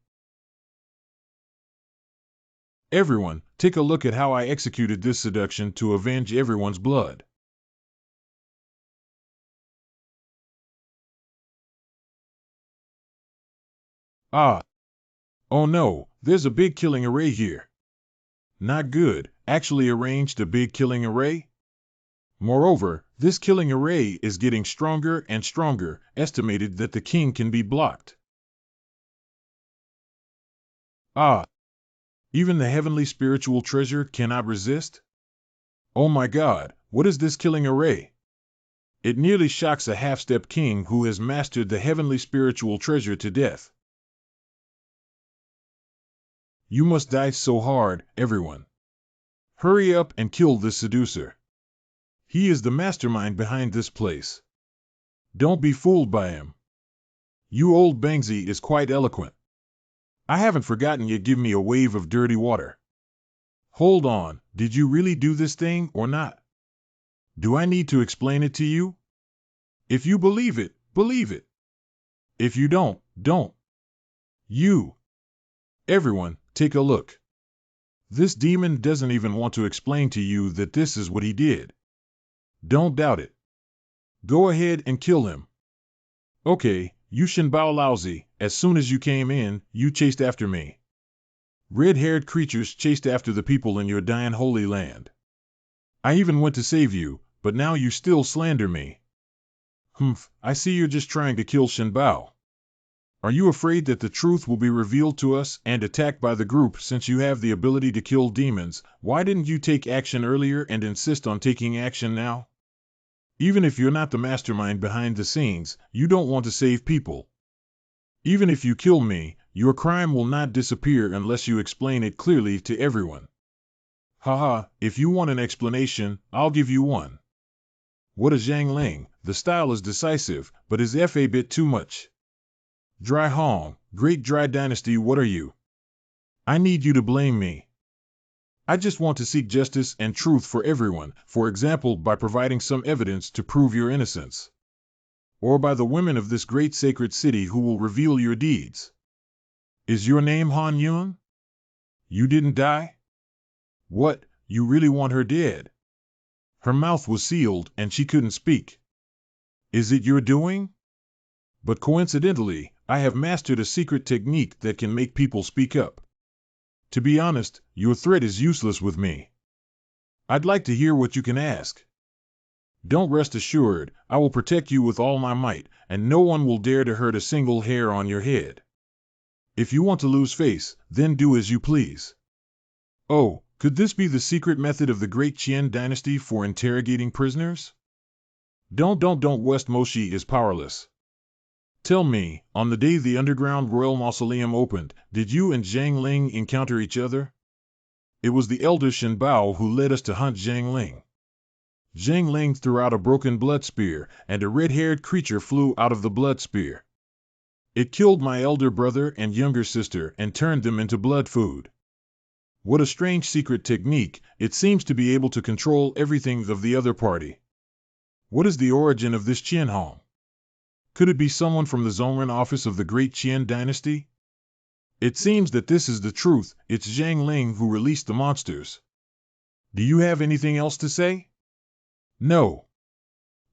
Everyone, take a look at how I executed this seduction to avenge everyone's blood. Ah. Oh no, there's a big killing array here. Not good, actually arranged a big killing array? Moreover, this killing array is getting stronger and stronger, estimated that the king can be blocked. Ah. Even the heavenly spiritual treasure cannot resist? Oh my god, what is this killing array? It nearly shocks a half-step king who has mastered the heavenly spiritual treasure to death. You must die so hard, everyone. Hurry up and kill this seducer. He is the mastermind behind this place. Don't be fooled by him. You old Bangzi is quite eloquent. I haven't forgotten you give me a wave of dirty water. Hold on, did you really do this thing or not? Do I need to explain it to you? If you believe it, believe it. If you don't, don't. You. Everyone, take a look. This demon doesn't even want to explain to you that this is what he did. Don't doubt it. Go ahead and kill him. Okay, you Shen Bao lousy, as soon as you came in, you chased after me. Red-haired creatures chased after the people in your Dian Holy Land. I even went to save you, but now you still slander me. Humph, I see you're just trying to kill Shen Bao. Are you afraid that the truth will be revealed to us and attacked by the group? Since you have the ability to kill demons, why didn't you take action earlier and insist on taking action now? Even if you're not the mastermind behind the scenes, you don't want to save people. Even if you kill me, your crime will not disappear unless you explain it clearly to everyone. Haha, if you want an explanation, I'll give you one. What a Zhang Ling, the style is decisive, but is a bit too much. Dry Hong, Great Dry Dynasty, what are you? I need you to blame me. I just want to seek justice and truth for everyone, for example by providing some evidence to prove your innocence. Or by the women of this great sacred city who will reveal your deeds. Is your name Han Yun? You didn't die? What, you really want her dead? Her mouth was sealed and she couldn't speak. Is it your doing? But coincidentally, I have mastered a secret technique that can make people speak up. To be honest, your threat is useless with me. I'd like to hear what you can ask. Don't rest assured, I will protect you with all my might, and no one will dare to hurt a single hair on your head. If you want to lose face, then do as you please. Oh, could this be the secret method of the Great Qian dynasty for interrogating prisoners? Don't, West Moshi is powerless. Tell me, on the day the underground royal mausoleum opened, did you and Zhang Ling encounter each other? It was the elder Shen Bao who led us to hunt Zhang Ling. Zhang Ling threw out a broken blood spear, and a red-haired creature flew out of the blood spear. It killed my elder brother and younger sister and turned them into blood food. What a strange secret technique, it seems to be able to control everything of the other party. What is the origin of this Qianhong? Could it be someone from the Zhongren office of the Great Qian dynasty? It seems that this is the truth, it's Zhang Ling who released the monsters. Do you have anything else to say? No.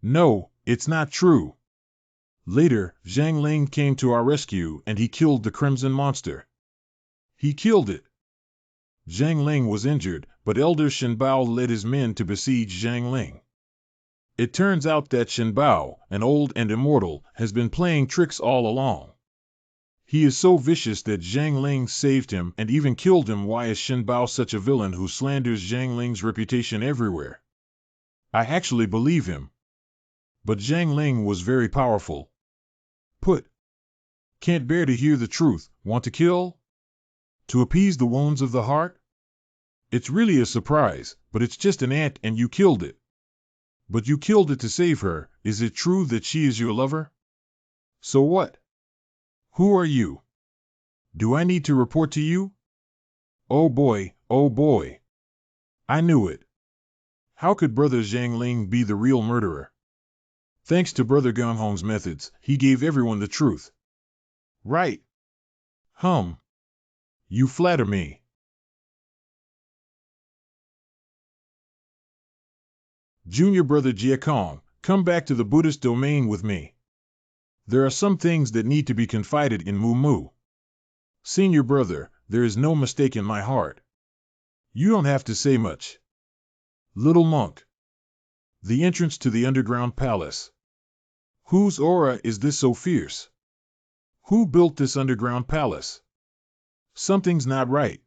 No, it's not true. Later, Zhang Ling came to our rescue and he killed the Crimson Monster. He killed it. Zhang Ling was injured, but Elder Shen Bao led his men to besiege Zhang Ling. It turns out that Shen Bao, an old and immortal, has been playing tricks all along. He is so vicious that Zhang Ling saved him and even killed him. Why is Shen Bao such a villain who slanders Zhang Ling's reputation everywhere? I actually believe him. But Zhang Ling was very powerful. Put. Can't bear to hear the truth. Want to kill? To appease the wounds of the heart? It's really a surprise, but it's just an ant and you killed it. But you killed it to save her. Is it true that she is your lover? So what? Who are you? Do I need to report to you? Oh boy, oh boy. I knew it. How could Brother Zhang Ling be the real murderer? Thanks to Brother Gong Hong's methods, he gave everyone the truth. Right. You flatter me. Junior Brother Jie Kong, come back to the Buddhist domain with me. There are some things that need to be confided in Mu Mu. Senior Brother, there is no mistake in my heart. You don't have to say much. Little monk. The entrance to the underground palace. Whose aura is this so fierce? Who built this underground palace? Something's not right.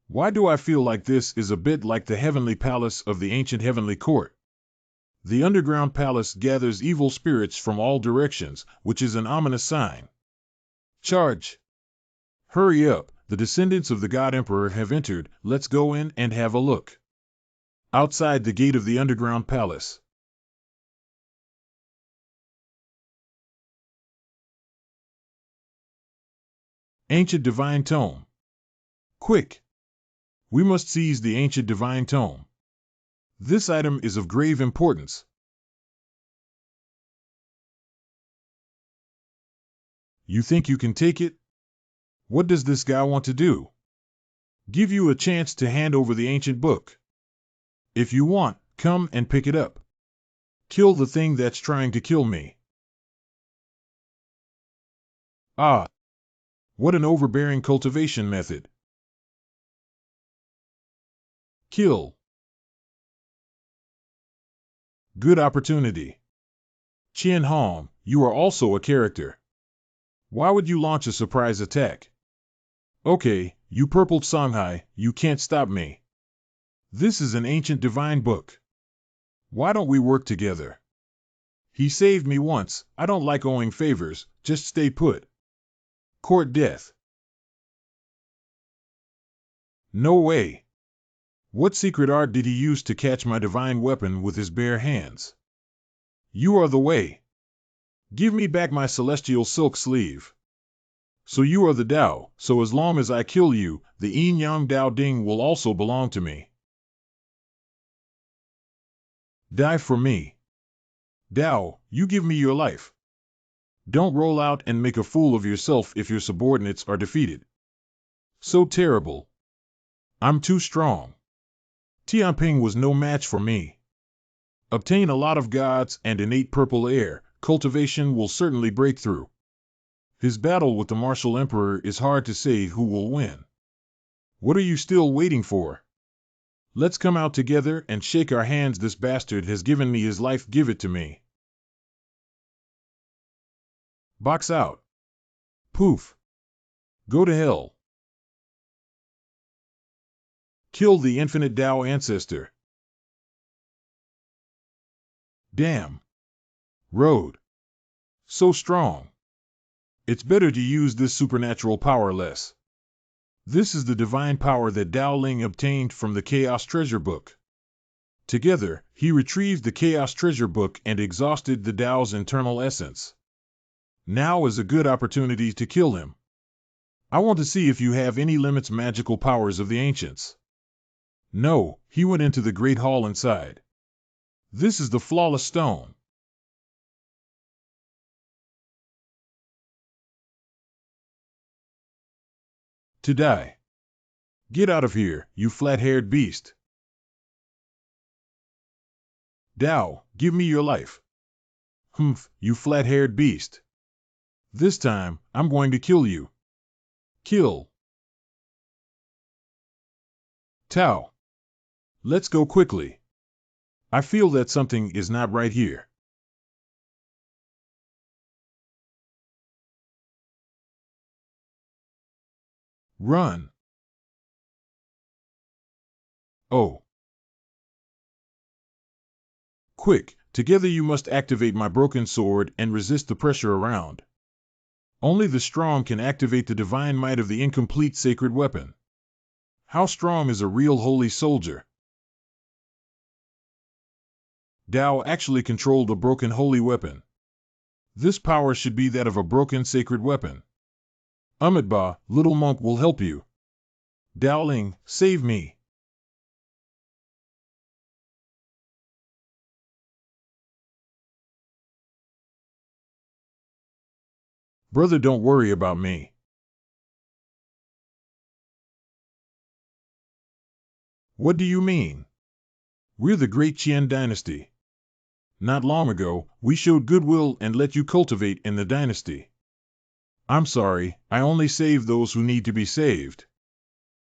Why do I feel like this is a bit like the heavenly palace of the ancient heavenly court? The underground palace gathers evil spirits from all directions, which is an ominous sign. Charge! Hurry up, the descendants of the God Emperor have entered. Let's go in and have a look. Outside the gate of the underground palace. Ancient Divine Tome. Quick! We must seize the Ancient Divine Tome. This item is of grave importance. You think you can take it? What does this guy want to do? Give you a chance to hand over the ancient book. If you want, come and pick it up. Kill the thing that's trying to kill me. Ah! What an overbearing cultivation method. Kill. Good opportunity. Qian Hong, you are also a character. Why would you launch a surprise attack? Okay, you purpled Songhai, you can't stop me. This is an ancient divine book. Why don't we work together? He saved me once, I don't like owing favors, just stay put. Court death. No way. What secret art did he use to catch my divine weapon with his bare hands? You are the way. Give me back my celestial silk sleeve. So you are the Tao, so as long as I kill you, the Yin Yang Dao Ding will also belong to me. Die for me. Tao, you give me your life. Don't roll out and make a fool of yourself if your subordinates are defeated. So terrible. I'm too strong. Tianping was no match for me. Obtain a lot of gods and innate purple air, cultivation will certainly break through. His battle with the martial emperor is hard to say who will win. What are you still waiting for? Let's come out together and shake our hands. This bastard has given me his life, give it to me. Box out. Poof. Go to hell. Kill the infinite Tao ancestor. Damn. Road. So strong. It's better to use this supernatural power less. This is the divine power that Dao Ling obtained from the Chaos Treasure Book. Together, he retrieved the Chaos Treasure Book and exhausted the Tao's internal essence. Now is a good opportunity to kill him. I want to see if you have any limits magical powers of the ancients. No, he went into the great hall inside. This is the flawless stone. To die. Get out of here, you flat-haired beast. Tao, give me your life. Humph, you flat-haired beast. This time, I'm going to kill you. Kill. Tao. Let's go quickly. I feel that something is not right here. Run! Oh! Quick! Together you must activate my broken sword and resist the pressure around. Only the strong can activate the divine might of the incomplete sacred weapon. How strong is a real holy soldier? Tao actually controlled a broken holy weapon. This power should be that of a broken sacred weapon. Amitabha, little monk will help you. Dowling, save me. Brother, don't worry about me. What do you mean? We're the great Qian dynasty. Not long ago, we showed goodwill and let you cultivate in the dynasty. I'm sorry, I only save those who need to be saved.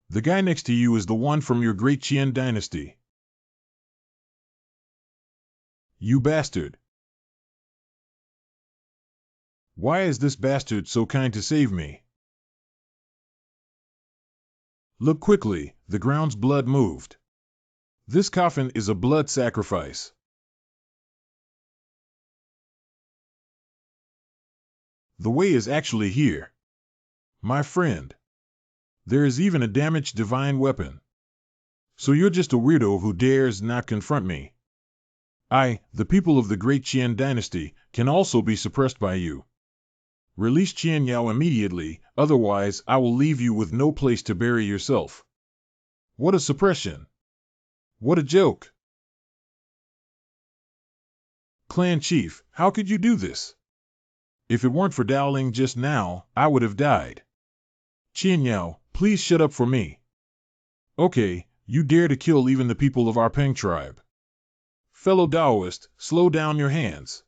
The guy next to you is the one from your great Qian dynasty. You bastard. Why is this bastard so kind to save me? Look quickly, the ground's blood moved. This coffin is a blood sacrifice. The way is actually here. My friend. There is even a damaged divine weapon. So you're just a weirdo who dares not confront me. The people of the great Qian dynasty, can also be suppressed by you. Release Qian Yao immediately, otherwise I will leave you with no place to bury yourself. What a suppression! What a joke! Clan Chief, how could you do this? If it weren't for Dowling just now, I would have died. Qian Yao, please shut up for me. Okay, you dare to kill even the people of our Peng tribe. Fellow Taoist, slow down your hands.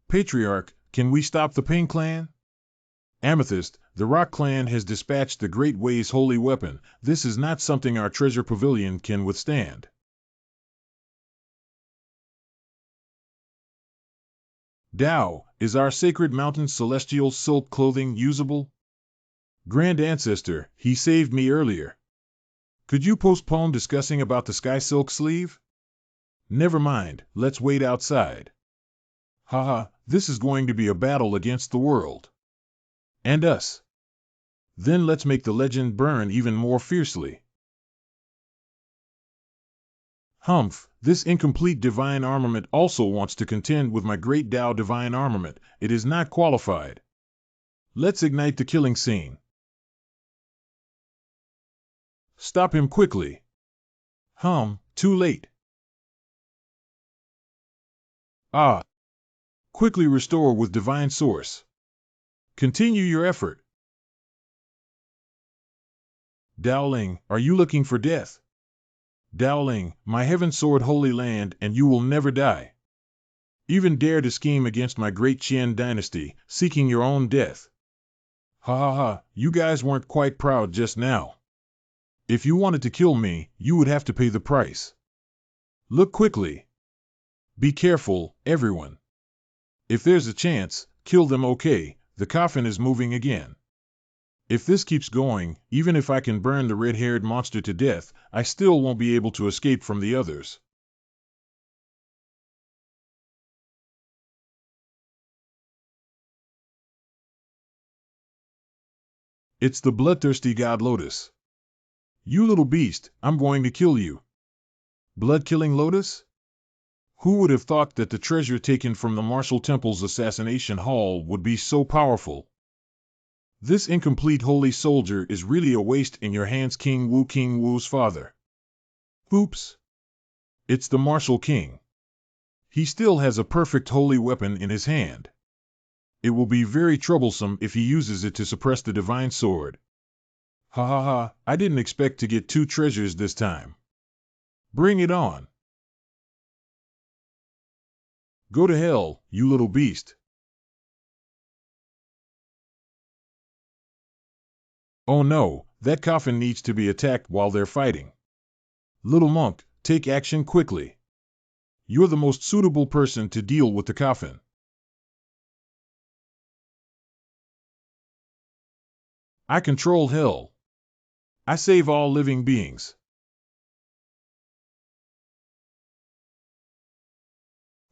Patriarch, can we stop the Peng clan? Amethyst, the Rock clan has dispatched the Great Way's holy weapon. This is not something our treasure pavilion can withstand. Tao, is our sacred mountain's celestial silk clothing usable? Grand Ancestor, he saved me earlier. Could you postpone discussing about the sky silk sleeve? Never mind, let's wait outside. Haha, this is going to be a battle against the world. And us. Then let's make the legend burn even more fiercely. Humph, this incomplete divine armament also wants to contend with my great Tao divine armament. It is not qualified. Let's ignite the killing scene. Stop him quickly. Too late. Quickly restore with divine source. Continue your effort. Dowling, are you looking for death? Dowling, my heaven sword holy land, and you will never die. Even dare to scheme against my great Qian dynasty, seeking your own death. You guys weren't quite proud just now. If you wanted to kill me, you would have to pay the price. Look quickly. Be careful, everyone. If there's a chance, kill them. Okay, the coffin is moving again. If this keeps going, even if I can burn the red-haired monster to death, I still won't be able to escape from the others. It's the bloodthirsty god Lotus. You little beast, I'm going to kill you. Blood-killing Lotus? Who would have thought that the treasure taken from the Martial Temple's assassination hall would be so powerful? This incomplete holy soldier is really a waste in your hands, King Wu's father. Oops. It's the Martial King. He still has a perfect holy weapon in his hand. It will be very troublesome if he uses it to suppress the divine sword. I didn't expect to get 2 treasures this time. Bring it on. Go to hell, you little beast. Oh no, that coffin needs to be attacked while they're fighting. Little monk, take action quickly. You're the most suitable person to deal with the coffin. I control hell. I save all living beings.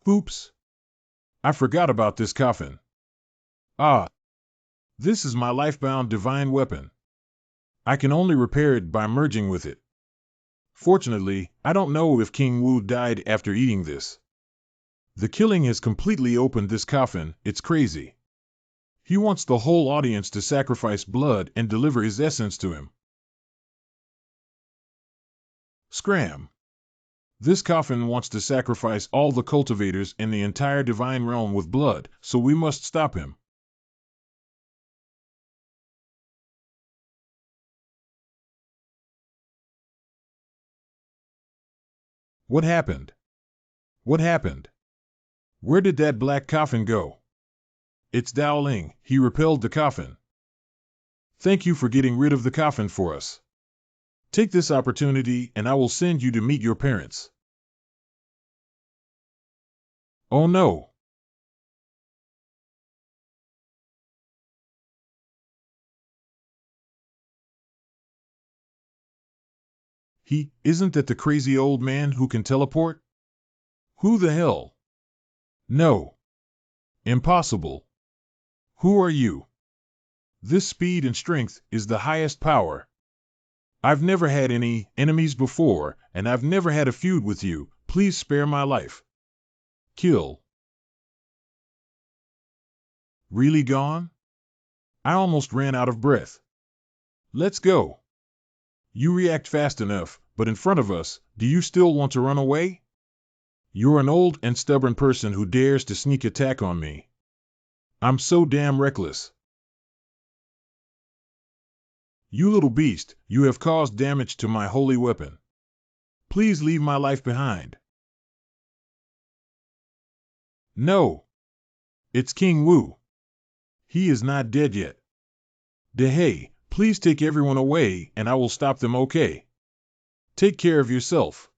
Oops. I forgot about this coffin. Ah, this is my life-bound divine weapon. I can only repair it by merging with it. Fortunately, I don't know if King Wu died after eating this. The killing has completely opened this coffin. It's crazy. He wants the whole audience to sacrifice blood and deliver his essence to him. Scram! This coffin wants to sacrifice all the cultivators in the entire divine realm with blood, so we must stop him. What happened? What happened? Where did that black coffin go? It's Dao Ling. He repelled the coffin. Thank you for getting rid of the coffin for us. Take this opportunity and I will send you to meet your parents. Oh no! Isn't that the crazy old man who can teleport? Who the hell? No. Impossible. Who are you? This speed and strength is the highest power. I've never had any enemies before, and I've never had a feud with you. Please spare my life. Kill. Really gone? I almost ran out of breath. Let's go. You react fast enough, but in front of us, do you still want to run away? You're an old and stubborn person who dares to sneak attack on me. I'm so damn reckless. You little beast, you have caused damage to my holy weapon. Please leave my life behind. No. It's King Wu. He is not dead yet. Hey, please take everyone away and I will stop them, okay? Take care of yourself.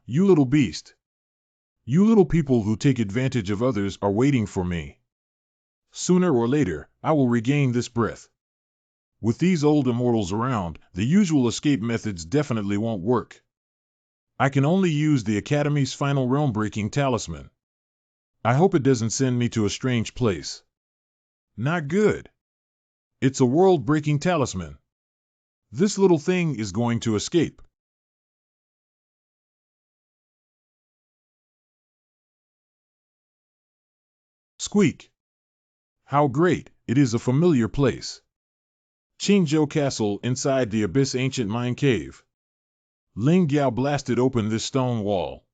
You little beast. You little people who take advantage of others are waiting for me. Sooner or later, I will regain this breath. With these old immortals around, the usual escape methods definitely won't work. I can only use the Academy's final realm-breaking talisman. I hope it doesn't send me to a strange place. Not good. It's a world-breaking talisman. This little thing is going to escape. Squeak. How great, it is a familiar place. Qingzhou Castle inside the Abyss Ancient Mine Cave. Ling Yao blasted open this stone wall.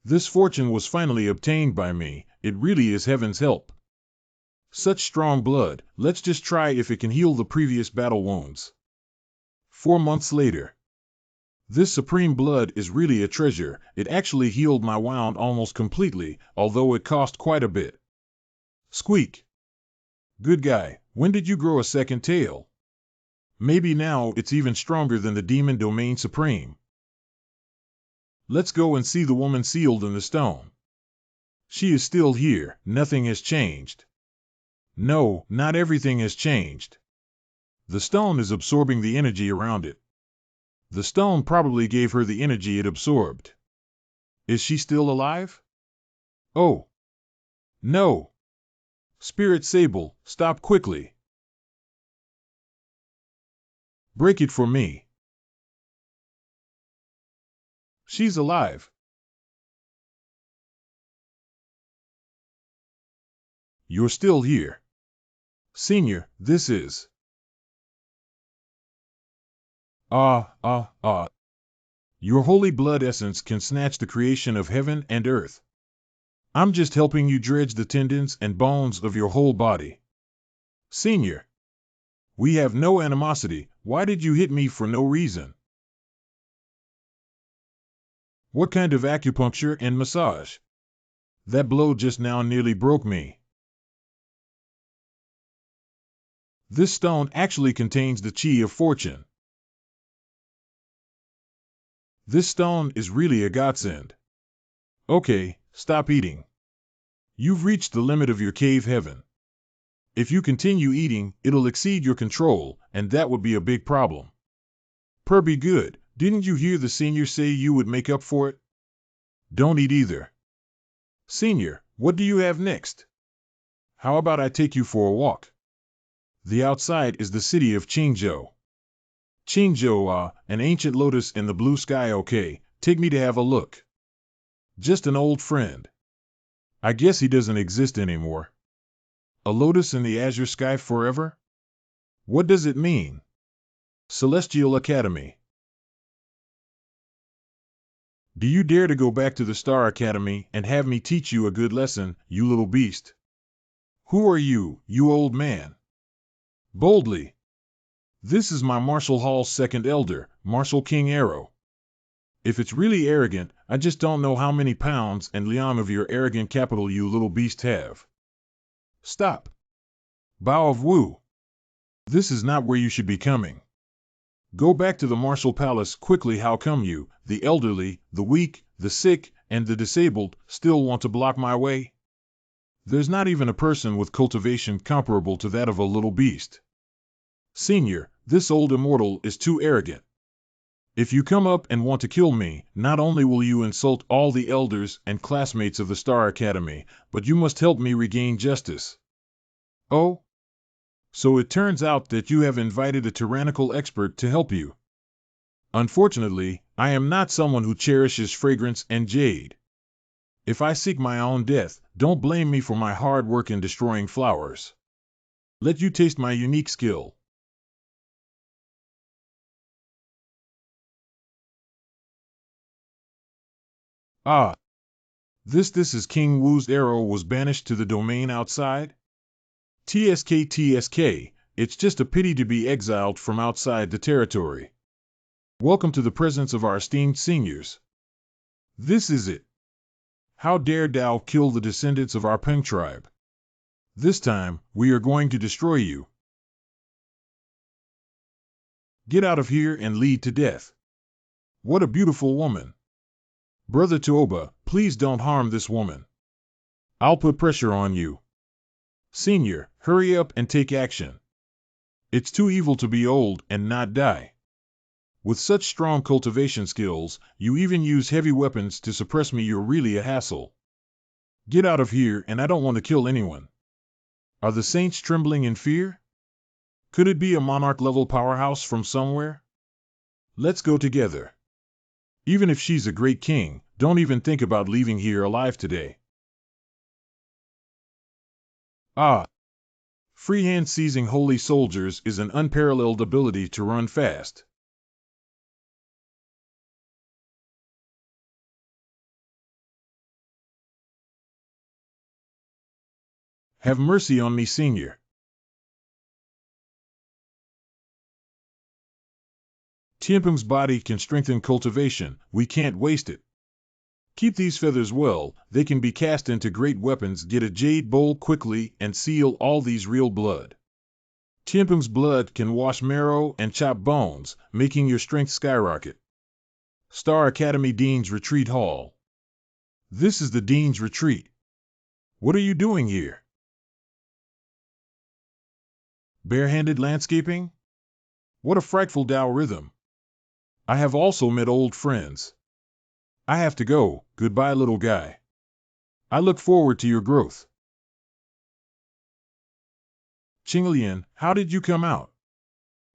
This fortune was finally obtained by me. It really is heaven's help. Such strong blood, let's just try if it can heal the previous battle wounds. 4 months later. This supreme blood is really a treasure. It actually healed my wound almost completely, although it cost quite a bit. Squeak. Good guy, when did you grow a second tail? Maybe now it's even stronger than the Demon Domain Supreme. Let's go and see the woman sealed in the stone. She is still here, nothing has changed. No, not everything has changed. The stone is absorbing the energy around it. The stone probably gave her the energy it absorbed. Is she still alive? Oh. No. Spirit Sable, stop quickly. Break it for me. She's alive. You're still here. Senior, this is... Your holy blood essence can snatch the creation of heaven and earth. I'm just helping you dredge the tendons and bones of your whole body. Senior, we have no animosity. Why did you hit me for no reason? What kind of acupuncture and massage? That blow just now nearly broke me. This stone actually contains the chi of fortune. This stone is really a godsend. Okay, stop eating. You've reached the limit of your cave heaven. If you continue eating, it'll exceed your control, and that would be a big problem. Be good, didn't you hear the senior say you would make up for it? Don't eat either. Senior, what do you have next? How about I take you for a walk? The outside is the city of Qingzhou. Qingzhou, an ancient lotus in the blue sky. Okay, take me to have a look. Just an old friend. I guess he doesn't exist anymore. A lotus in the azure sky forever? What does it mean? Celestial Academy. Do you dare to go back to the Star Academy and have me teach you a good lesson, you little beast? Who are you, you old man? Boldly. This is my Martial Hall's second elder, Martial King Arrow. If it's really arrogant, I just don't know how many pounds and liam of your arrogant capital you little beast have. Stop. Bao of Wu. This is not where you should be coming. Go back to the martial palace quickly. How come you, the elderly, the weak, the sick, and the disabled, still want to block my way? There's not even a person with cultivation comparable to that of a little beast. Senior, this old immortal is too arrogant. If you come up and want to kill me, not only will you insult all the elders and classmates of the Star Academy, but you must help me regain justice. Oh? So it turns out that you have invited a tyrannical expert to help you. Unfortunately, I am not someone who cherishes fragrance and jade. If I seek my own death, don't blame me for my hard work in destroying flowers. Let you taste my unique skill. Ah, this is King Wu's arrow was banished to the domain outside? TSK, it's just a pity to be exiled from outside the territory. Welcome to the presence of our esteemed seniors. This is it. How dare Dao kill the descendants of our Peng tribe? This time, we are going to destroy you. Get out of here and lead to death. What a beautiful woman. Brother Tuoba, please don't harm this woman. I'll put pressure on you. Senior, hurry up and take action. It's too evil to be old and not die. With such strong cultivation skills, you even use heavy weapons to suppress me. You're really a hassle. Get out of here, and I don't want to kill anyone. Are the saints trembling in fear? Could it be a monarch-level powerhouse from somewhere? Let's go together. Even if she's a great king, don't even think about leaving here alive today. Ah! Freehand seizing holy soldiers is an unparalleled ability to run fast. Have mercy on me, senior. Tianpeng's body can strengthen cultivation, we can't waste it. Keep these feathers well, they can be cast into great weapons. Get a jade bowl quickly and seal all these real blood. Tianpeng's blood can wash marrow and chop bones, making your strength skyrocket. Star Academy Dean's Retreat Hall. This is the Dean's Retreat. What are you doing here? Barehanded landscaping? What a frightful Tao rhythm. I have also met old friends. I have to go, goodbye little guy. I look forward to your growth. Qinglian, how did you come out?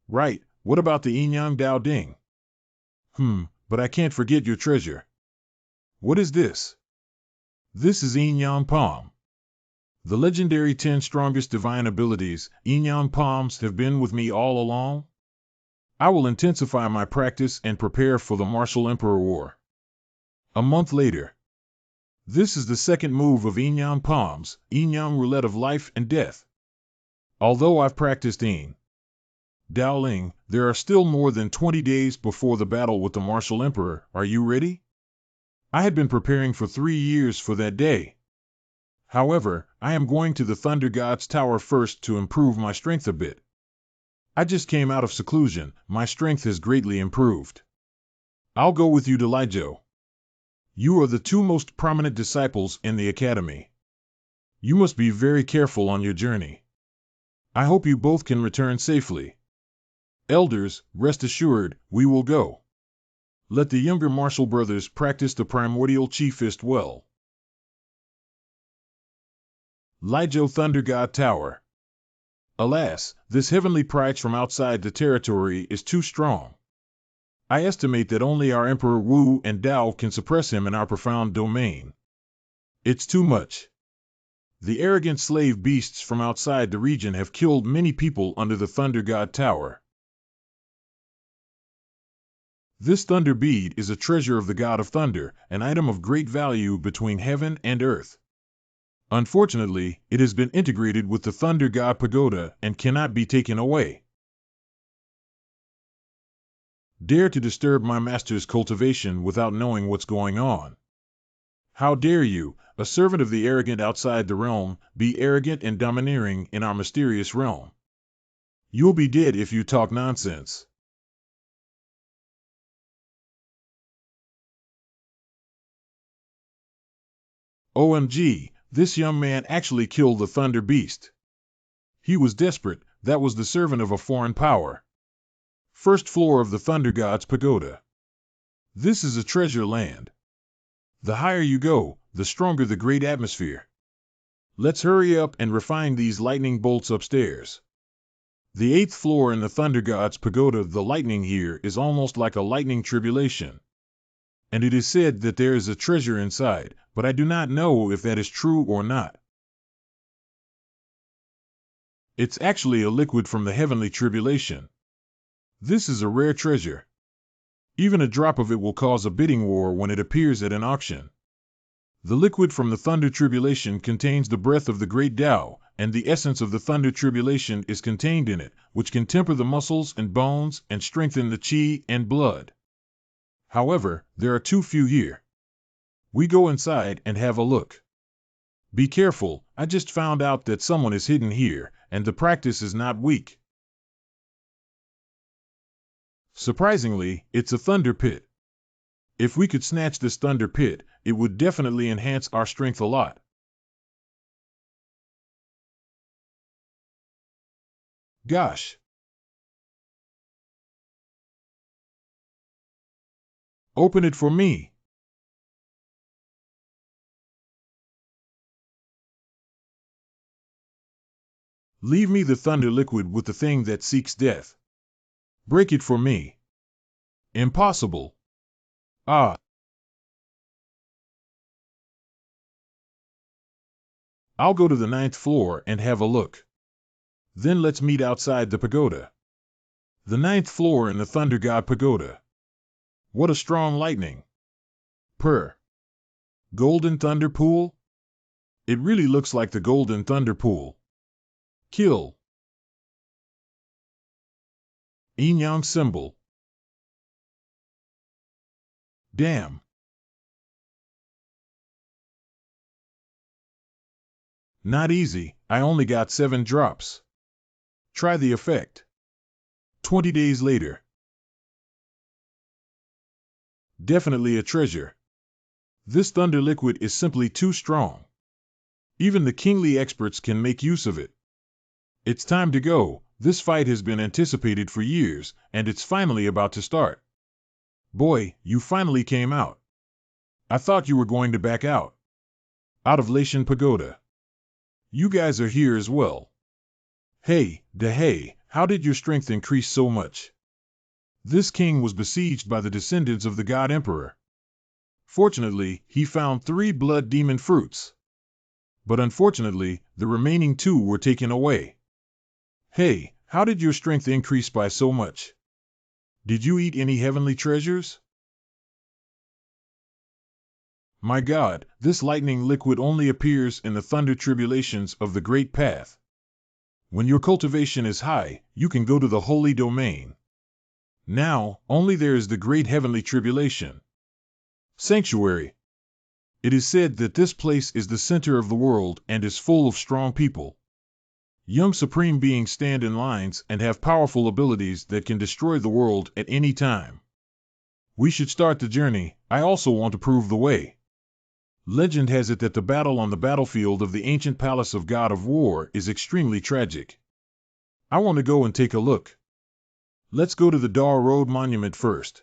Right, what about the Yinyang Dao Ding? But I can't forget your treasure. What is this? This is Yinyang Palm. The legendary 10 strongest divine abilities, Yinyang Palms, have been with me all along. I will intensify my practice and prepare for the Martial Emperor War. A month later. This is the second move of Yinyang Palms, Yinyang Roulette of Life and Death. Although I've practiced Yin Daoling, there are still more than 20 days before the battle with the Martial Emperor. Are you ready? I had been preparing for 3 years for that day. However, I am going to the Thunder God's Tower first to improve my strength a bit. I just came out of seclusion, my strength has greatly improved. I'll go with you to Lijiu. You are the two most prominent disciples in the academy. You must be very careful on your journey. I hope you both can return safely. Elders, rest assured, we will go. Let the younger martial brothers practice the primordial chi fist well. Lijo Thunder God Tower. Alas, this heavenly pride from outside the territory is too strong. I estimate that only our Emperor Wu and Dao can suppress him in our profound domain. It's too much. The arrogant slave beasts from outside the region have killed many people under the Thunder God Tower. This thunder bead is a treasure of the God of Thunder, an item of great value between heaven and earth. Unfortunately, it has been integrated with the Thunder God Pagoda and cannot be taken away. Dare to disturb my master's cultivation without knowing what's going on. How dare you, a servant of the arrogant outside the realm, be arrogant and domineering in our mysterious realm? You'll be dead if you talk nonsense. OMG, this young man actually killed the Thunder Beast. He was desperate, that was the servant of a foreign power. First floor of the Thunder God's Pagoda. This is a treasure land. The higher you go, the stronger the great atmosphere. Let's hurry up and refine these lightning bolts upstairs. The 8th floor in the Thunder God's Pagoda, the lightning here is almost like a lightning tribulation. And it is said that there is a treasure inside, but I do not know if that is true or not. It's actually a liquid from the heavenly tribulation. This is a rare treasure. Even a drop of it will cause a bidding war when it appears at an auction. The liquid from the Thunder Tribulation contains the breath of the great Tao, and the essence of the Thunder Tribulation is contained in it, which can temper the muscles and bones and strengthen the chi and blood. However, there are too few here. We go inside and have a look. Be careful, I just found out that someone is hidden here, and the practice is not weak. Surprisingly, it's a thunder pit. If we could snatch this thunder pit, it would definitely enhance our strength a lot. Gosh. Open it for me. Leave me the thunder liquid with the thing that seeks death. Break it for me. Impossible. Ah. I'll go to the 9th floor and have a look. Then let's meet outside the pagoda. The 9th floor in the Thunder God Pagoda. What a strong lightning. Purr. Golden Thunder Pool? It really looks like the Golden Thunder Pool. Kill. Yin Yang symbol. Damn. Not easy, I only got 7 drops. Try the effect. 20 days later. Definitely a treasure. This thunder liquid is simply too strong. Even the kingly experts can make use of it. It's time to go. This fight has been anticipated for years, and it's finally about to start. Boy, you finally came out. I thought you were going to back out. Out of Latian Pagoda. You guys are here as well. Hey, how did your strength increase so much? This king was besieged by the descendants of the God Emperor. Fortunately, he found 3 blood demon fruits. But unfortunately, the remaining 2 were taken away. Hey, how did your strength increase by so much? Did you eat any heavenly treasures? My God, this lightning liquid only appears in the thunder tribulations of the great path. When your cultivation is high, you can go to the holy domain. Now, only there is the great heavenly tribulation. Sanctuary. It is said that this place is the center of the world and is full of strong people. Young supreme beings stand in lines and have powerful abilities that can destroy the world at any time. We should start the journey. I also want to prove the way. Legend has it that the battle on the battlefield of the ancient palace of God of War is extremely tragic. I want to go and take a look. Let's go to the Dar Road Monument first.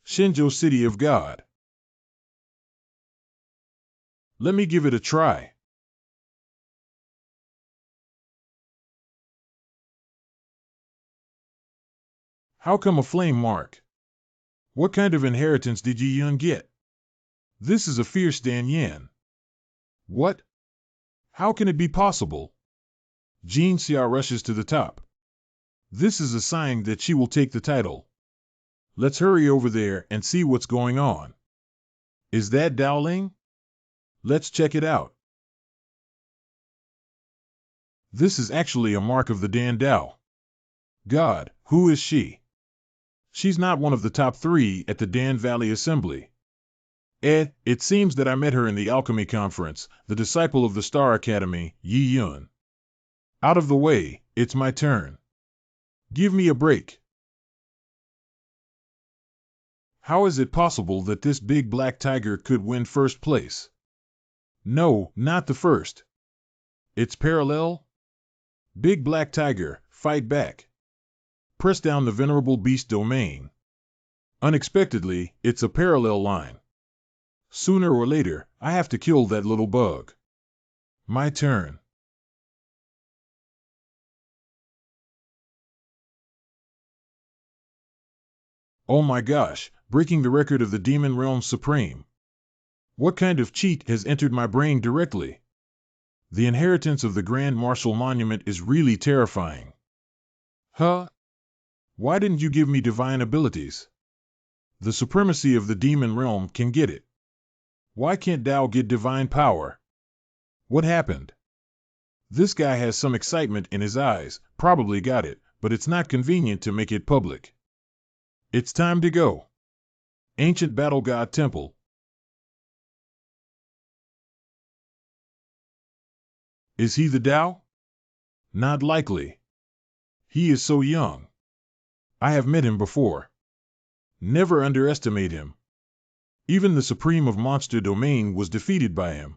Shinjo City of God. Let me give it a try. How come a flame mark? What kind of inheritance did Yi Yun get? This is a fierce Dan Yan. What? How can it be possible? Jin Xia rushes to the top. This is a sign that she will take the title. Let's hurry over there and see what's going on. Is that Dao Ling? Let's check it out. This is actually a mark of the Dan Dao. God, who is she? She's not one of the top 3 at the Dan Valley Assembly. It seems that I met her in the Alchemy Conference, the disciple of the Star Academy, Yi Yun. Out of the way, it's my turn. Give me a break. How is it possible that this big black tiger could win first place? No, not the first. It's parallel? Big black tiger, fight back. Press down the venerable beast domain. Unexpectedly, it's a parallel line. Sooner or later, I have to kill that little bug. My turn. Oh my gosh, breaking the record of the Demon Realm Supreme. What kind of cheat has entered my brain directly? The inheritance of the Grand Marshal Monument is really terrifying. Huh? Why didn't you give me divine abilities? The supremacy of the Demon Realm can get it. Why can't Dao get divine power? What happened? This guy has some excitement in his eyes, probably got it, but it's not convenient to make it public. It's time to go. Ancient Battle God Temple. Is he the Dao? Not likely. He is so young. I have met him before. Never underestimate him. Even the Supreme of Monster Domain was defeated by him.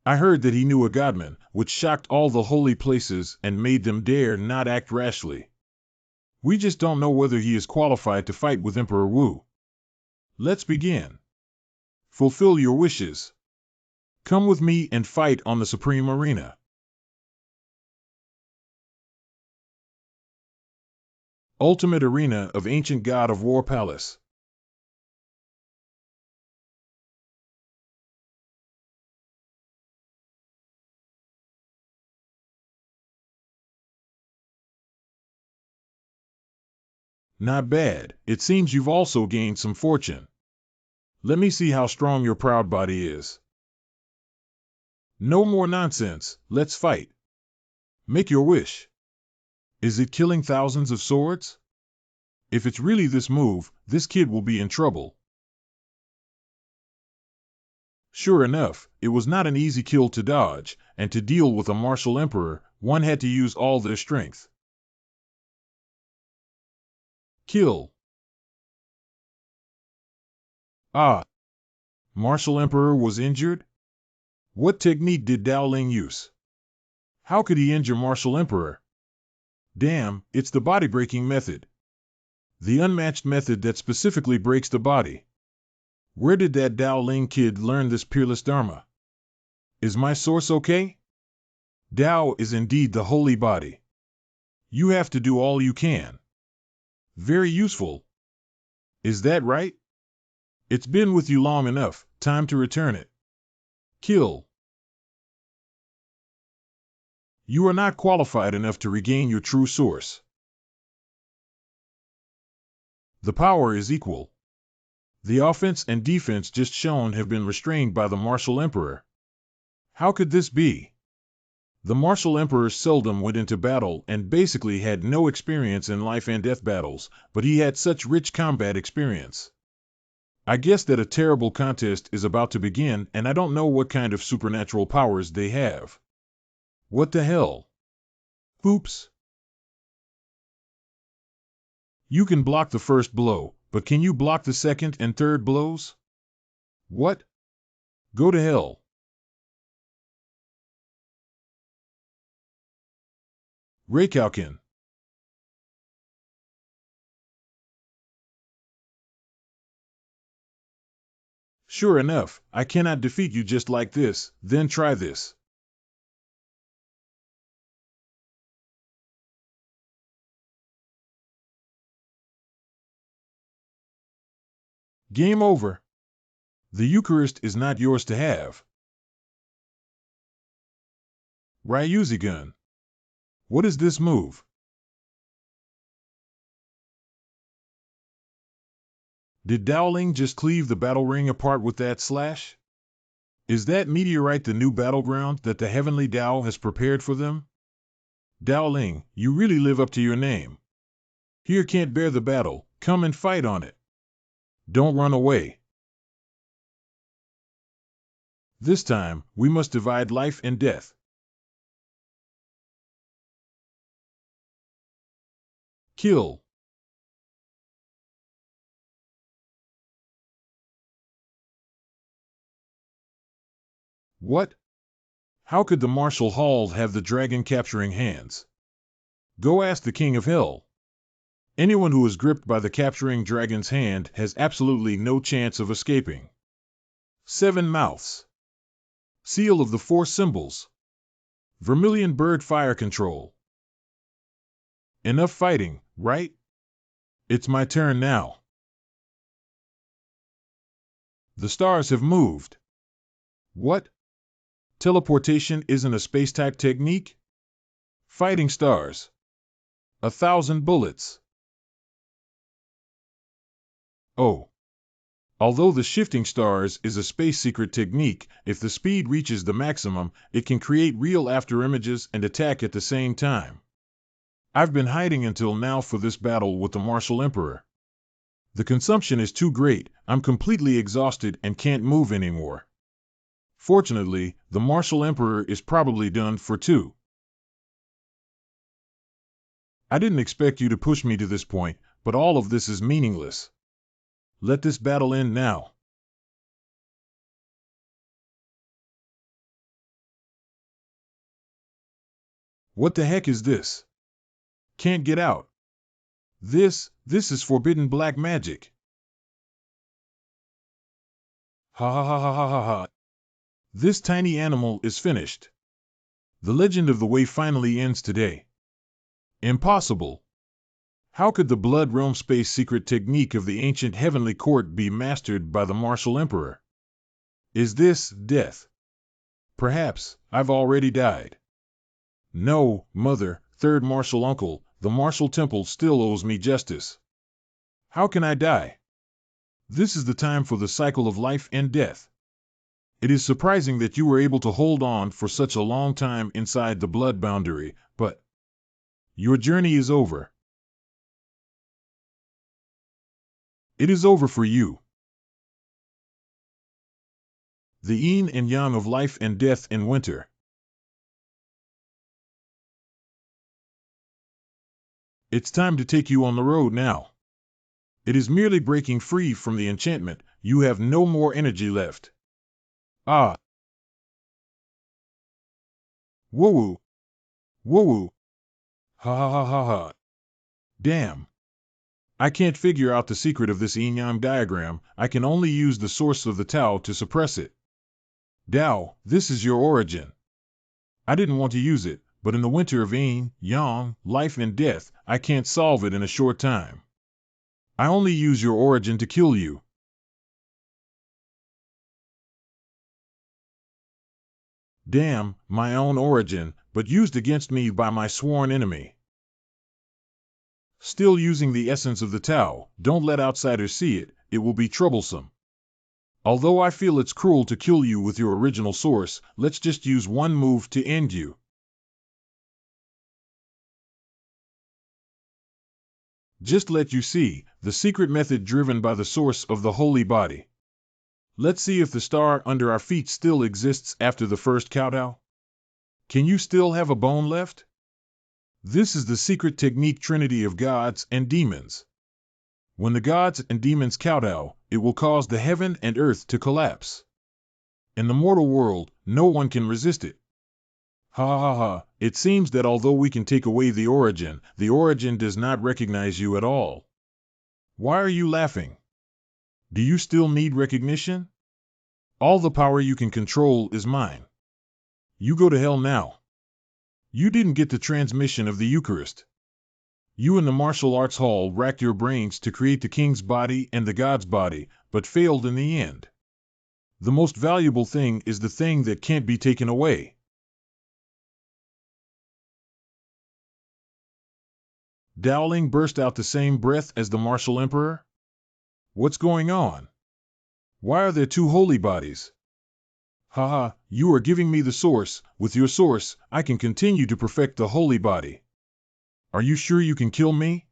I heard that he knew a godman, which shocked all the holy places and made them dare not act rashly. We just don't know whether he is qualified to fight with Emperor Wu. Let's begin. Fulfill your wishes. Come with me and fight on the Supreme Arena. Ultimate Arena of Ancient God of War Palace. Not bad. It seems you've also gained some fortune. Let me see how strong your proud body is. No more nonsense. Let's fight. Make your wish. Is it killing thousands of swords? If it's really this move, this kid will be in trouble. Sure enough, it was not an easy kill to dodge, and to deal with a martial emperor, one had to use all their strength. Kill. Ah, martial emperor was injured? What technique did Dao Ling use? How could he injure martial emperor? Damn, it's the body-breaking method. The unmatched method that specifically breaks the body. Where did that Dao Ling kid learn this peerless dharma? Is my source okay? Dao is indeed the holy body. You have to do all you can. Very useful. Is that right? It's been with you long enough, time to return it. Kill. You are not qualified enough to regain your true source. The power is equal. The offense and defense just shown have been restrained by the martial emperor. How could this be? The martial emperor seldom went into battle and basically had no experience in life and death battles, but he had such rich combat experience. I guess that a terrible contest is about to begin, and I don't know what kind of supernatural powers they have. What the hell? Oops. You can block the first blow, but can you block the second and third blows? What? Go to hell. Reikauken. Sure enough, I cannot defeat you just like this, then try this. Game over. The Eucharist is not yours to have. Ryuzigun. What is this move? Did Dowling just cleave the battle ring apart with that slash? Is that meteorite the new battleground that the heavenly Tao has prepared for them? Dowling, you really live up to your name. Here can't bear the battle, come and fight on it. Don't run away. This time, we must divide life and death. Kill. What? How could the Marshal Hall have the dragon capturing hands? Go ask the King of Hell. Anyone who is gripped by the capturing dragon's hand has absolutely no chance of escaping. 7 mouths. Seal of the 4 symbols. Vermilion bird fire control. Enough fighting, right? It's my turn now. The stars have moved. What? Teleportation isn't a space-type technique? Fighting stars. 1,000 bullets. Oh. Although the shifting stars is a space-secret technique, if the speed reaches the maximum, it can create real afterimages and attack at the same time. I've been hiding until now for this battle with the Martial Emperor. The consumption is too great, I'm completely exhausted and can't move anymore. Fortunately, the Martial Emperor is probably done for too. I didn't expect you to push me to this point, but all of this is meaningless. Let this battle end now. What the heck is this? Can't get out. This is forbidden black magic. Ha ha ha ha ha ha ha. This tiny animal is finished. The legend of the way finally ends today. Impossible. How could the blood realm space secret technique of the ancient heavenly court be mastered by the Martial Emperor? Is this death? Perhaps I've already died. No, Mother, third Martial Uncle, the Martial Temple still owes me justice. How can I die? This is the time for the cycle of life and death. It is surprising that you were able to hold on for such a long time inside the blood boundary, but your journey is over. It is over for you. The yin and yang of life and death in winter. It's time to take you on the road now. It is merely breaking free from the enchantment. You have no more energy left. Ah. Woo-woo. Woo-woo. Ha ha ha ha ha. Damn. I can't figure out the secret of this yin-yang diagram. I can only use the source of the Tao to suppress it. Tao, this is your origin. I didn't want to use it, but in the winter of yin, yang, life and death, I can't solve it in a short time. I only use your origin to kill you. Damn, my own origin, but used against me by my sworn enemy. Still using the essence of the Tao, don't let outsiders see it, it will be troublesome. Although I feel it's cruel to kill you with your original source, let's just use one move to end you. Just let you see, the secret method driven by the source of the holy body. Let's see if the star under our feet still exists after the first kowtow. Can you still have a bone left? This is the secret technique trinity of gods and demons. When the gods and demons kowtow, it will cause the heaven and earth to collapse. In the mortal world, no one can resist it. Ha ha ha, it seems that although we can take away the origin does not recognize you at all. Why are you laughing? Do you still need recognition? All the power you can control is mine. You go to hell now. You didn't get the transmission of the Eucharist. You in the martial arts hall racked your brains to create the king's body and the god's body, but failed in the end. The most valuable thing is the thing that can't be taken away. Dowling burst out the same breath as the martial emperor. What's going on? Why are there two holy bodies? Ha ha, you are giving me the source. With your source, I can continue to perfect the holy body. Are you sure you can kill me?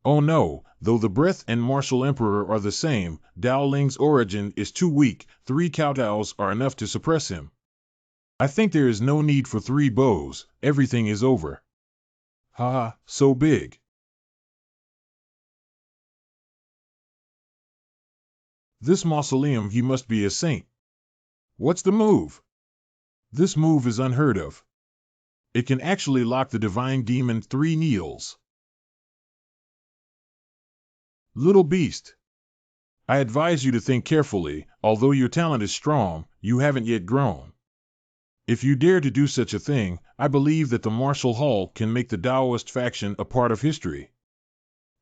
Oh no, though the breath and martial emperor are the same, Dowling's origin is too weak. 3 kowtows are enough to suppress him. I think there is no need for 3 bows. Everything is over. Ha ha, so big. This mausoleum, he must be a saint. What's the move? This move is unheard of. It can actually lock the divine demon 3 kneels. Little beast. I advise you to think carefully. Although your talent is strong, you haven't yet grown. If you dare to do such a thing, I believe that the martial hall can make the Taoist faction a part of history.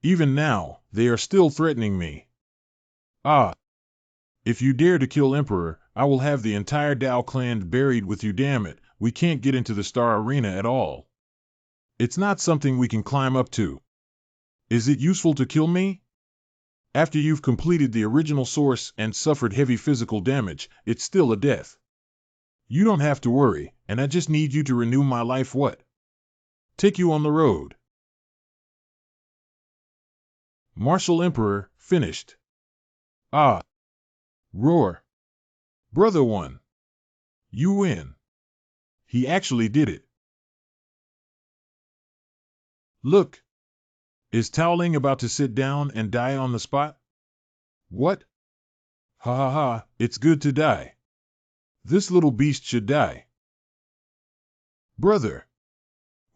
Even now, they are still threatening me. Ah! If you dare to kill Emperor, I will have the entire Tao clan buried with you. Damn it, we can't get into the Star Arena at all. It's not something we can climb up to. Is it useful to kill me? After you've completed the original source and suffered heavy physical damage, it's still a death. You don't have to worry, and I just need you to renew my life. What? Take you on the road. Martial Emperor, finished. Ah! Roar. Brother one. You win. He actually did it. Look. Is Towling about to sit down and die on the spot? What? Ha ha ha, it's good to die. This little beast should die. Brother.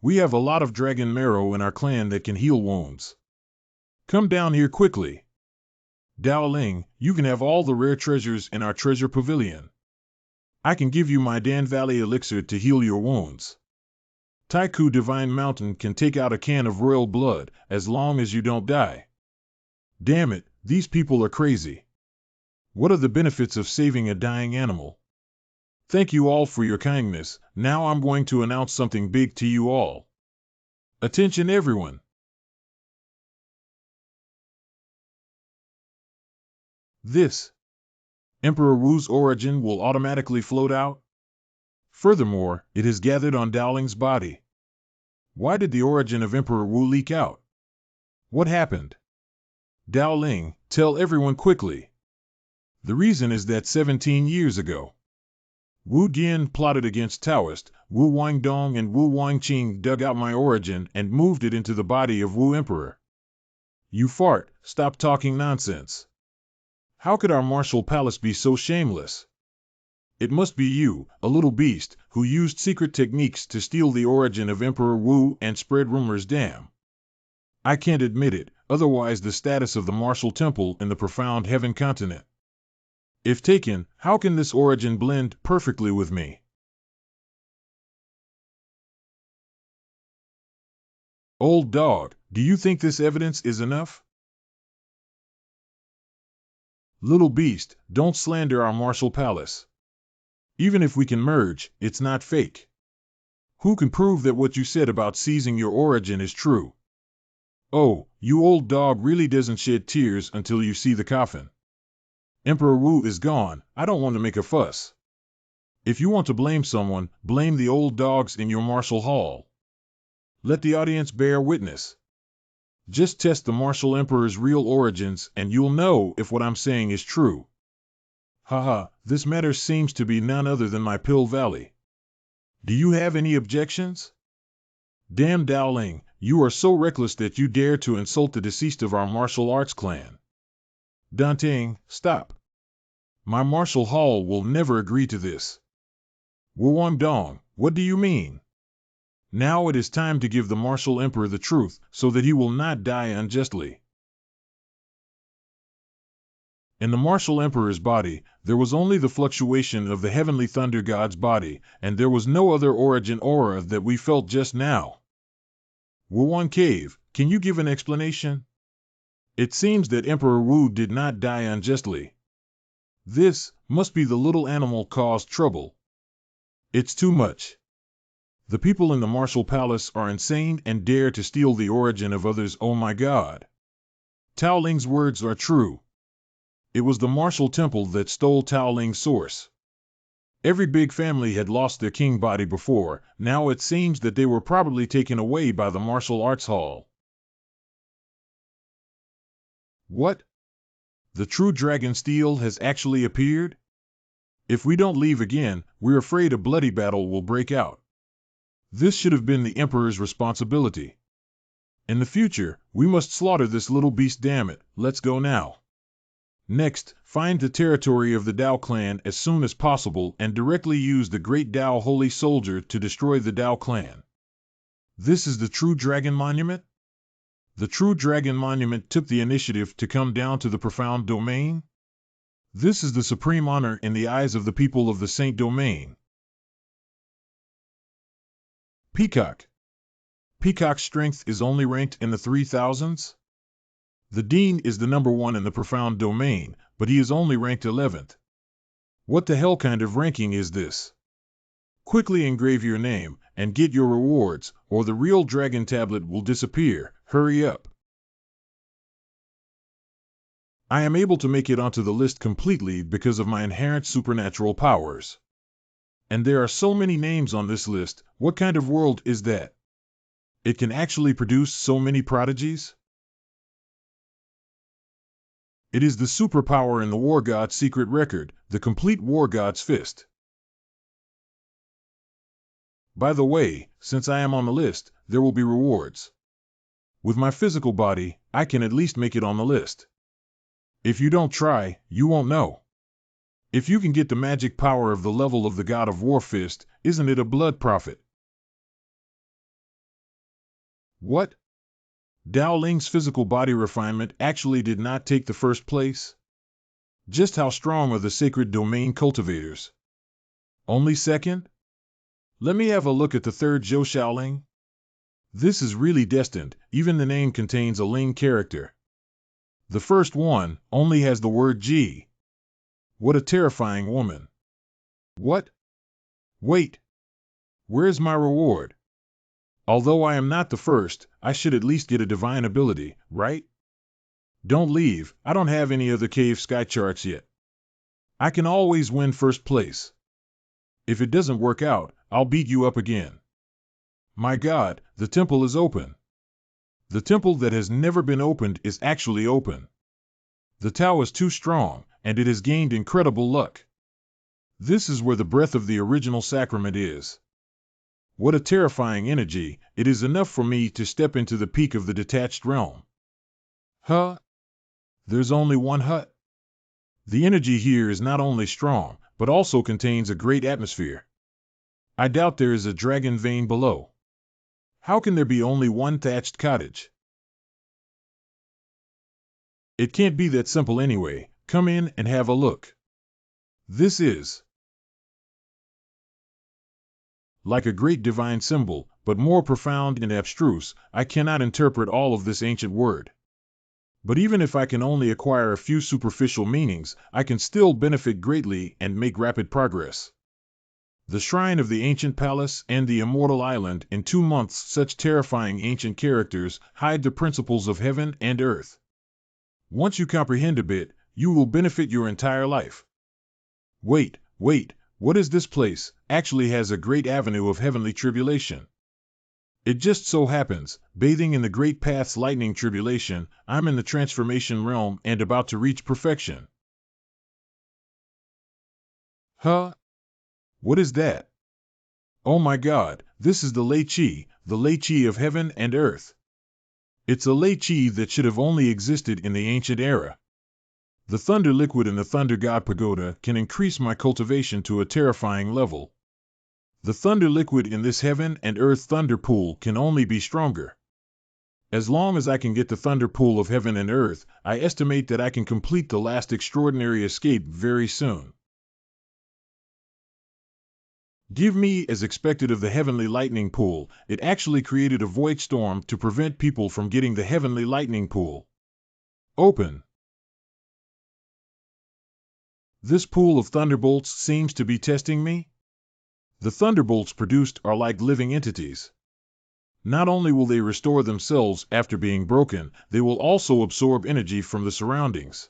We have a lot of dragon marrow in our clan that can heal wounds. Come down here quickly. Dowling, you can have all the rare treasures in our treasure pavilion. I can give you my Dan Valley elixir to heal your wounds. Taiku Divine Mountain can take out a can of royal blood, as long as you don't die. Damn it, these people are crazy. What are the benefits of saving a dying animal? Thank you all for your kindness. Now I'm going to announce something big to you all. Attention everyone. This Emperor Wu's origin will automatically float out. Furthermore, it has gathered on Dowling's body. Why did the origin of Emperor Wu leak out? What happened? Dowling, tell everyone quickly. The reason is that 17 years ago, Wu Dian plotted against Taoist, Wu Guangdong and Wu Guangqing dug out my origin and moved it into the body of Wu Emperor. You fart, stop talking nonsense. How could our martial palace be so shameless? It must be you, a little beast, who used secret techniques to steal the origin of Emperor Wu and spread rumors. Damn. I can't admit it, otherwise the status of the martial temple in the profound heaven continent. If taken, how can this origin blend perfectly with me? Old dog, do you think this evidence is enough? Little beast, don't slander our martial palace. Even if we can merge, it's not fake. Who can prove that what you said about seizing your origin is true? Oh, you old dog really doesn't shed tears until you see the coffin. Emperor Wu is gone. I don't want to make a fuss. If you want to blame someone, blame the old dogs in your martial hall. Let the audience bear witness. Just test the martial emperor's real origins and you'll know if what I'm saying is true. Haha, this matter seems to be none other than my Pill Valley. Do you have any objections? Damn Dowling, you are so reckless that you dare to insult the deceased of our martial arts clan. Dantang, stop. My martial hall will never agree to this. Wuwang Dong, what do you mean? Now it is time to give the martial emperor the truth, so that he will not die unjustly. In the martial emperor's body, there was only the fluctuation of the heavenly thunder god's body, and there was no other origin aura that we felt just now. Wuwang Cave, can you give an explanation? It seems that Emperor Wu did not die unjustly. This must be the little animal caused trouble. It's too much. The people in the martial palace are insane and dare to steal the origin of others. Oh my God. Tao Ling's words are true. It was the martial temple that stole Tao Ling's source. Every big family had lost their king body before, now it seems that they were probably taken away by the martial arts hall. What? The true dragon steel has actually appeared? If we don't leave again, we're afraid a bloody battle will break out. This should have been the Emperor's responsibility. In the future, we must slaughter this little beast, damn it, let's go now. Next, find the territory of the Dao clan as soon as possible and directly use the great Dao Holy Soldier to destroy the Dao clan. This is the True Dragon Monument? The True Dragon Monument took the initiative to come down to the profound domain? This is the supreme honor in the eyes of the people of the Saint Domain. Peacock. Peacock's strength is only ranked in the 3000s? The Dean is the number 1 in the profound domain, but he is only ranked 11th. What the hell kind of ranking is this? Quickly engrave your name and get your rewards, or the real dragon tablet will disappear. Hurry up. I am able to make it onto the list completely because of my inherent supernatural powers. And there are so many names on this list. What kind of world is that? It can actually produce so many prodigies? It is the superpower in the War God's secret record, the complete War God's fist. By the way, since I am on the list, there will be rewards. With my physical body, I can at least make it on the list. If you don't try, you won't know. If you can get the magic power of the level of the God of War fist, isn't it a blood profit? What? Dao Ling's physical body refinement actually did not take the first place? Just how strong are the sacred domain cultivators? Only second? Let me have a look at the third Zhou Xiaoling. This is really destined, even the name contains a Ling character. The first one only has the word G. What a terrifying woman. What? Wait. Where's my reward? Although I am not the first, I should at least get a divine ability, right? Don't leave, I don't have any other cave sky charts yet. I can always win first place. If it doesn't work out, I'll beat you up again. My God, the temple is open. The temple that has never been opened is actually open. The Tao is too strong, and it has gained incredible luck. This is where the breath of the original sacrament is. What a terrifying energy, it is enough for me to step into the peak of the detached realm. Huh? There's only one hut? The energy here is not only strong, but also contains a great atmosphere. I doubt there is a dragon vein below. How can there be only one thatched cottage? It can't be that simple anyway. Come in and have a look. This is like a great divine symbol, but more profound and abstruse. I cannot interpret all of this ancient word. But even if I can only acquire a few superficial meanings, I can still benefit greatly and make rapid progress. The shrine of the ancient palace and the immortal island in 2 months. Such terrifying ancient characters hide the principles of heaven and earth. Once you comprehend a bit, you will benefit your entire life. Wait, what is this place? Actually has a great avenue of heavenly tribulation. It just so happens, bathing in the great path's lightning tribulation, I'm in the transformation realm and about to reach perfection. Huh? What is that? Oh my God, this is the Lei Qi of heaven and earth. It's a Lei Qi that should have only existed in the ancient era. The thunder liquid in the Thunder God Pagoda can increase my cultivation to a terrifying level. The thunder liquid in this heaven and earth thunder pool can only be stronger. As long as I can get the thunder pool of heaven and earth, I estimate that I can complete the last extraordinary escape very soon. Give me as expected of the heavenly lightning pool. It actually created a void storm to prevent people from getting the heavenly lightning pool. Open. This pool of thunderbolts seems to be testing me. The thunderbolts produced are like living entities. Not only will they restore themselves after being broken, they will also absorb energy from the surroundings.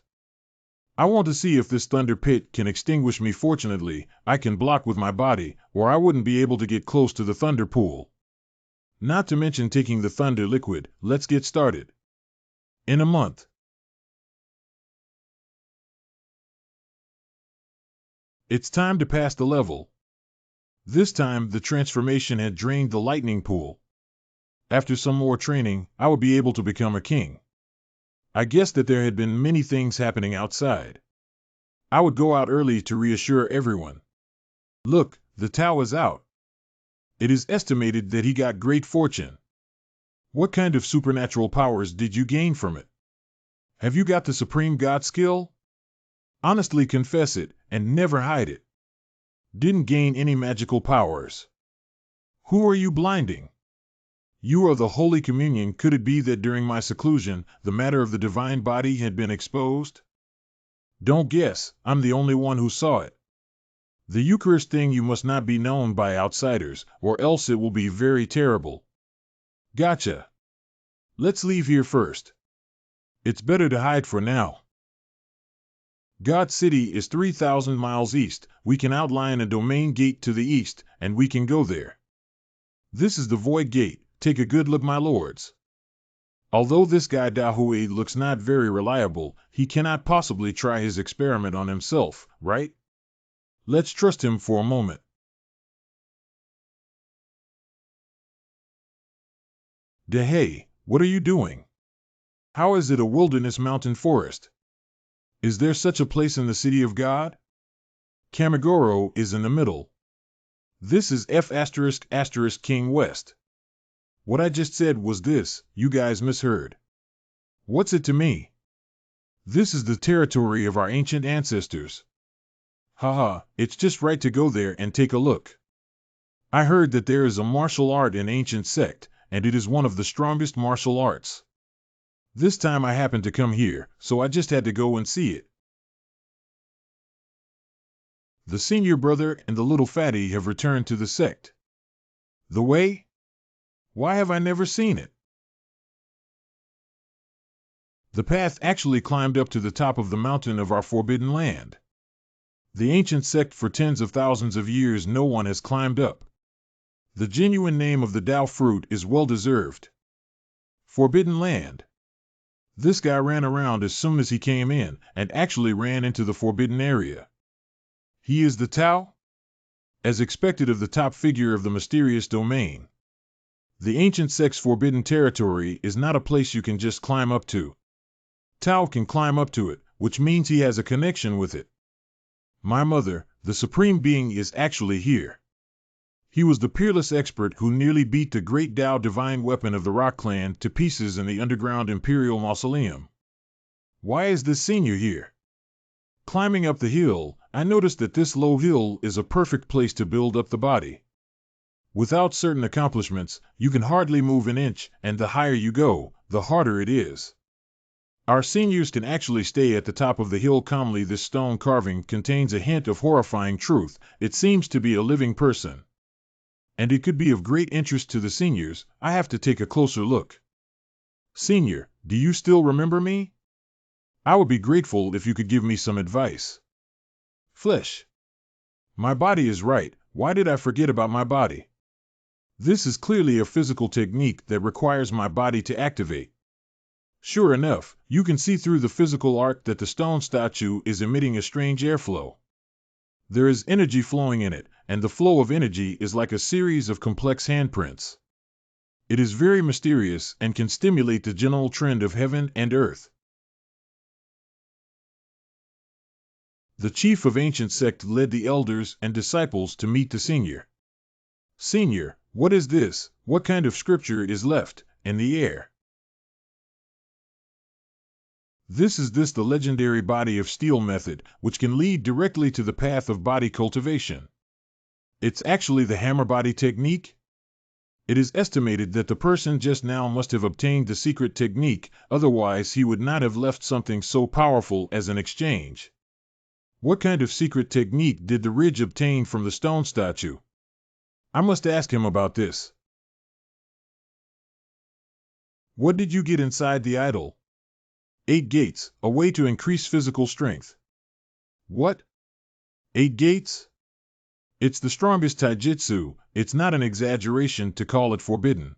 I want to see if this thunder pit can extinguish me. Fortunately, I can block with my body, or I wouldn't be able to get close to the thunder pool. Not to mention taking the thunder liquid. Let's get started. In a month. It's time to pass the level. This time, the transformation had drained the lightning pool. After some more training, I would be able to become a king. I guessed that there had been many things happening outside. I would go out early to reassure everyone. Look, the Tao is out. It is estimated that he got great fortune. What kind of supernatural powers did you gain from it? Have you got the Supreme God skill? Honestly confess it, and never hide it. Didn't gain any magical powers. Who are you blinding? You are the Holy Communion. Could it be that during my seclusion, the matter of the divine body had been exposed? Don't guess, I'm the only one who saw it. The Eucharist thing you must not be known by outsiders, or else it will be very terrible. Gotcha. Let's leave here first. It's better to hide for now. God City is 3,000 miles east. We can outline a domain gate to the east, and we can go there. This is the Void Gate. Take a good look, my lords. Although this guy Dahui looks not very reliable, he cannot possibly try his experiment on himself, right? Let's trust him for a moment. Dehei, what are you doing? How is it a wilderness mountain forest? Is there such a place in the city of God? Kamigoro is in the middle. This is F*** King West. What I just said was this, you guys misheard. What's it to me? This is the territory of our ancient ancestors. Haha, it's just right to go there and take a look. I heard that there is a martial art in ancient sect, and it is one of the strongest martial arts. This time I happened to come here, so I just had to go and see it. The senior brother and the little fatty have returned to the sect. The way? Why have I never seen it? The path actually climbed up to the top of the mountain of our forbidden land. The ancient sect for tens of thousands of years no one has climbed up. The genuine name of the Tao fruit is well deserved. Forbidden land. This guy ran around as soon as he came in, and actually ran into the forbidden area. He is the Tao? As expected of the top figure of the mysterious domain. The ancient sect's forbidden territory is not a place you can just climb up to. Tao can climb up to it, which means he has a connection with it. My mother, the Supreme Being, is actually here. He was the peerless expert who nearly beat the great Tao divine weapon of the Rock Clan to pieces in the underground Imperial Mausoleum. Why is this senior here? Climbing up the hill, I noticed that this low hill is a perfect place to build up the body. Without certain accomplishments, you can hardly move an inch, and the higher you go, the harder it is. Our seniors can actually stay at the top of the hill calmly. This stone carving contains a hint of horrifying truth. It seems to be a living person. And it could be of great interest to the seniors. I have to take a closer look. Senior, do you still remember me? I would be grateful if you could give me some advice. Flesh. My body is right. Why did I forget about my body? This is clearly a physical technique that requires my body to activate. Sure enough, you can see through the physical art that the stone statue is emitting a strange airflow. There is energy flowing in it, and the flow of energy is like a series of complex handprints. It is very mysterious and can stimulate the general trend of heaven and earth. The chief of ancient sect led the elders and disciples to meet the senior. Senior, what is this? What kind of scripture is left in the air? This is the legendary body of steel method, which can lead directly to the path of body cultivation. It's actually the hammer body technique. It is estimated that the person just now must have obtained the secret technique, otherwise he would not have left something so powerful as an exchange. What kind of secret technique did the Ridge obtain from the stone statue? I must ask him about this. What did you get inside the idol? 8 gates, a way to increase physical strength. What? 8 gates? It's the strongest taijutsu, it's not an exaggeration to call it forbidden.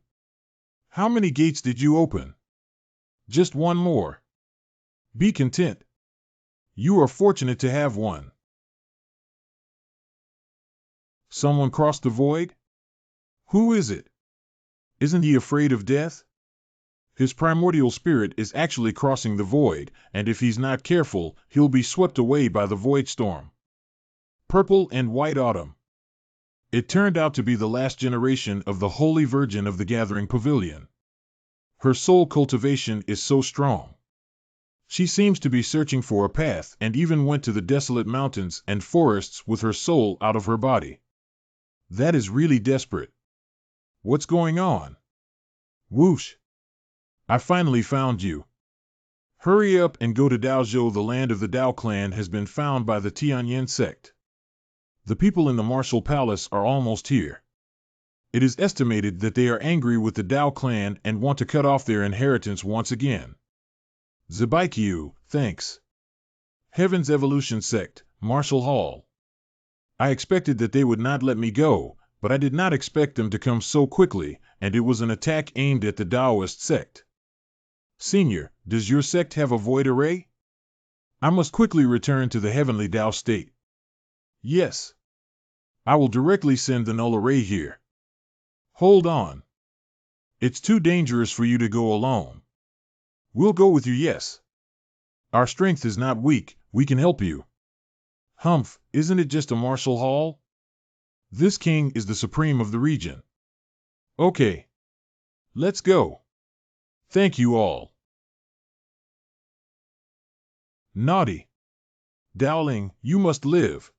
How many gates did you open? Just one more. Be content. You are fortunate to have one. Someone crossed the void? Who is it? Isn't he afraid of death? His primordial spirit is actually crossing the void, and if he's not careful, he'll be swept away by the void storm. Purple and white autumn. It turned out to be the last generation of the Holy Virgin of the Gathering Pavilion. Her soul cultivation is so strong. She seems to be searching for a path and even went to the desolate mountains and forests with her soul out of her body. That is really desperate. What's going on? Whoosh! I finally found you. Hurry up and go to Daozhou. The land of the Dao clan has been found by the Tianyin sect. The people in the martial palace are almost here. It is estimated that they are angry with the Dao clan and want to cut off their inheritance once again. Zibaikyu, thanks. Heaven's Evolution Sect, Martial Hall. I expected that they would not let me go, but I did not expect them to come so quickly, and it was an attack aimed at the Taoist sect. Senior, does your sect have a void array? I must quickly return to the heavenly Tao state. Yes. I will directly send the null array here. Hold on. It's too dangerous for you to go alone. We'll go with you, yes. Our strength is not weak, we can help you. Humph, isn't it just a martial hall? This king is the supreme of the region. Okay. Let's go. Thank you all. Naughty. Dowling, you must live.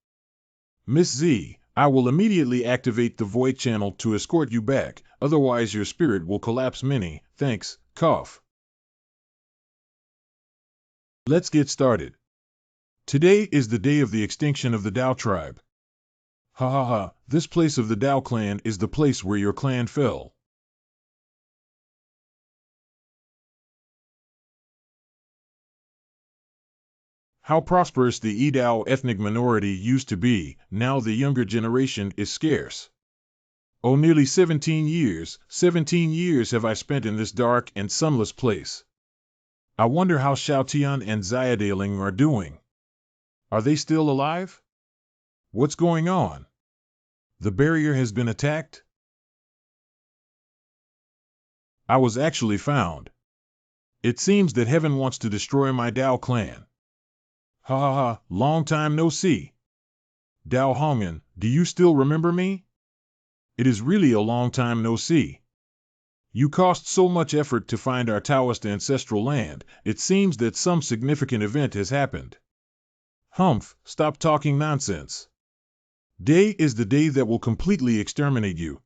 Miss Z, I will immediately activate the void channel to escort you back, otherwise your spirit will collapse. Many thanks, cough. Let's get started. Today is the day of the extinction of the Dao tribe. Ha ha ha, this place of the Dao clan is the place where your clan fell. How prosperous the Idao ethnic minority used to be, now the younger generation is scarce. Oh, nearly 17 years have I spent in this dark and sunless place. I wonder how Xiaotian and Xiadaling are doing. Are they still alive? What's going on? The barrier has been attacked? I was actually found. It seems that heaven wants to destroy my Dao clan. Ha ha ha, long time no see. Dao Hongan, do you still remember me? It is really a long time no see. You cost so much effort to find our Taoist ancestral land, it seems that some significant event has happened. Humph, stop talking nonsense. Day is the day that will completely exterminate you.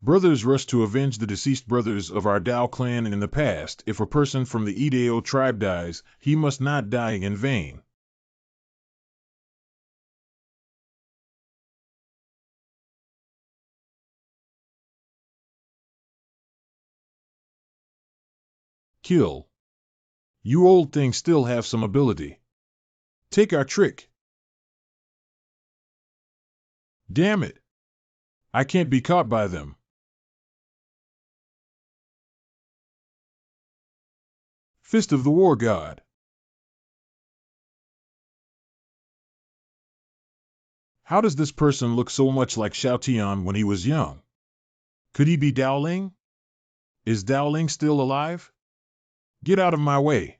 Brothers rush to avenge the deceased brothers of our Dao clan in the past. If a person from the Idao tribe dies, he must not die in vain. Kill. You old things still have some ability. Take our trick. Damn it. I can't be caught by them. Fist of the War God. How does this person look so much like Xiao Tian when he was young? Could he be Dowling? Is Dowling still alive? Get out of my way.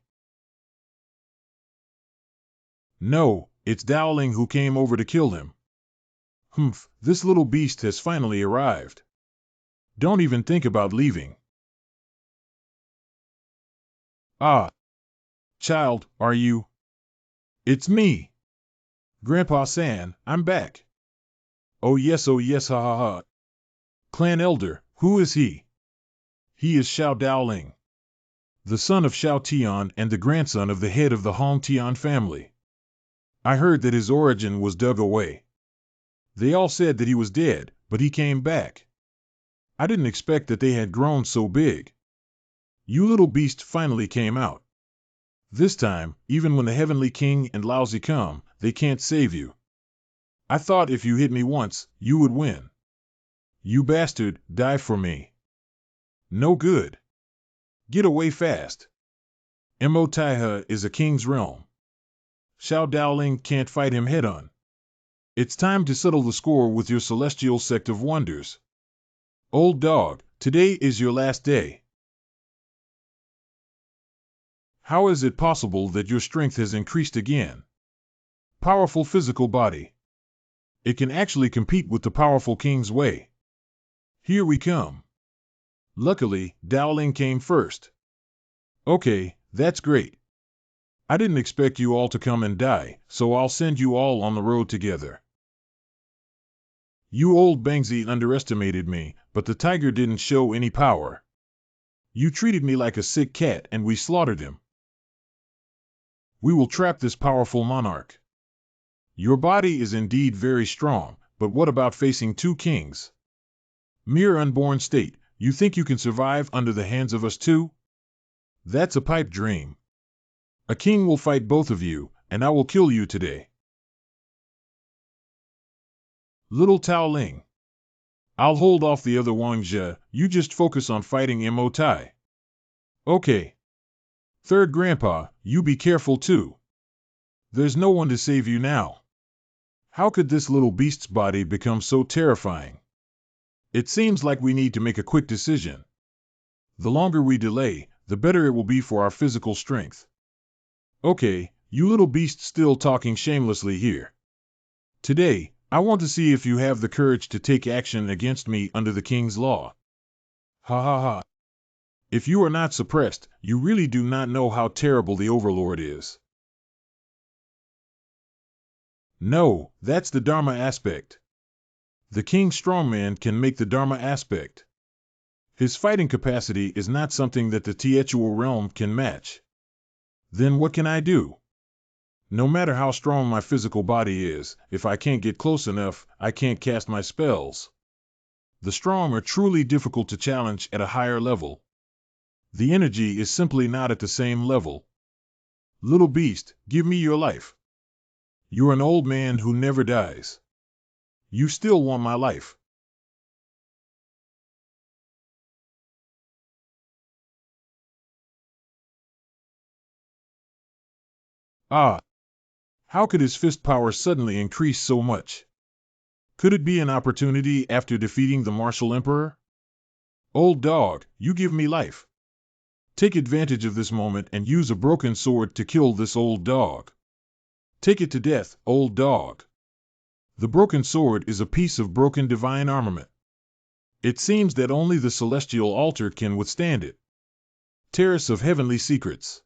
No, it's Dowling who came over to kill him. Humph, this little beast has finally arrived. Don't even think about leaving. Ah, child, are you? It's me. Grandpa San, I'm back. Oh yes, ha ha ha. Clan Elder, who is he? He is Xiao Dowling, the son of Xiao Tian and the grandson of the head of the Hong Tian family. I heard that his origin was dug away. They all said that he was dead, but he came back. I didn't expect that they had grown so big. You little beast finally came out. This time, even when the Heavenly King and Laozi come, they can't save you. I thought if you hit me once, you would win. You bastard, die for me. No good. Get away fast. Mo Taiha is a king's realm. Xiao Dowling can't fight him head-on. It's time to settle the score with your celestial sect of wonders. Old dog, today is your last day. How is it possible that your strength has increased again? Powerful physical body. It can actually compete with the powerful king's way. Here we come. Luckily, Dowling came first. Okay, that's great. I didn't expect you all to come and die, so I'll send you all on the road together. You old Bangzi underestimated me, but the tiger didn't show any power. You treated me like a sick cat and we slaughtered him. We will trap this powerful monarch. Your body is indeed very strong, but what about facing two kings? Mere unborn state, you think you can survive under the hands of us too? That's a pipe dream. A king will fight both of you, and I will kill you today. Little Tao Ling. I'll hold off the other Wang Zhe, you just focus on fighting Mo Tai. Okay. Third Grandpa, you be careful too. There's no one to save you now. How could this little beast's body become so terrifying? It seems like we need to make a quick decision. The longer we delay, the better it will be for our physical strength. Okay, you little beast still talking shamelessly here. Today, I want to see if you have the courage to take action against me under the king's law. Ha ha ha. If you are not suppressed, you really do not know how terrible the Overlord is. No, that's the Dharma aspect. The King's strongman can make the Dharma aspect. His fighting capacity is not something that the Tetual realm can match. Then what can I do? No matter how strong my physical body is, if I can't get close enough, I can't cast my spells. The strong are truly difficult to challenge at a higher level. The energy is simply not at the same level. Little beast, give me your life. You're an old man who never dies. You still want my life. Ah, how could his fist power suddenly increase so much? Could it be an opportunity after defeating the martial emperor? Old dog, you give me life. Take advantage of this moment and use a broken sword to kill this old dog. Take it to death, old dog. The broken sword is a piece of broken divine armament. It seems that only the celestial altar can withstand it. Terrace of Heavenly Secrets.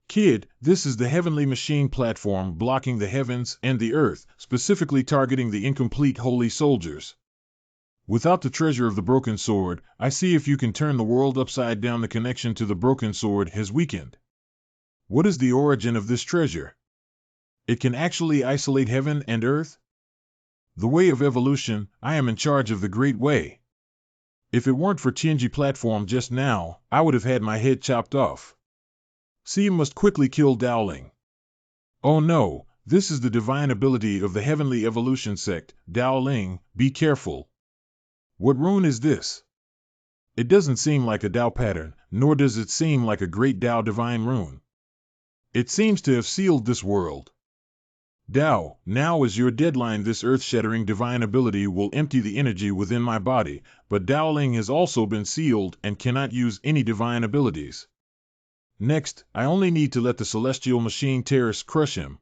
Kid, this is the heavenly machine platform blocking the heavens and the earth, specifically targeting the incomplete holy soldiers. Without the treasure of the broken sword, I see if you can turn the world upside down. The connection to the broken sword has weakened. What is the origin of this treasure? It can actually isolate heaven and earth? The way of evolution, I am in charge of the great way. If it weren't for Tianji platform just now, I would have had my head chopped off. See, you must quickly kill Dowling. Oh no, this is the divine ability of the heavenly evolution sect. Dowling, be careful. What rune is this? It doesn't seem like a Dao pattern, nor does it seem like a great Dao divine rune. It seems to have sealed this world. Tao, now is your deadline. This earth-shattering divine ability will empty the energy within my body, but Daoling has also been sealed and cannot use any divine abilities. Next, I only need to let the celestial machine terrorists crush him.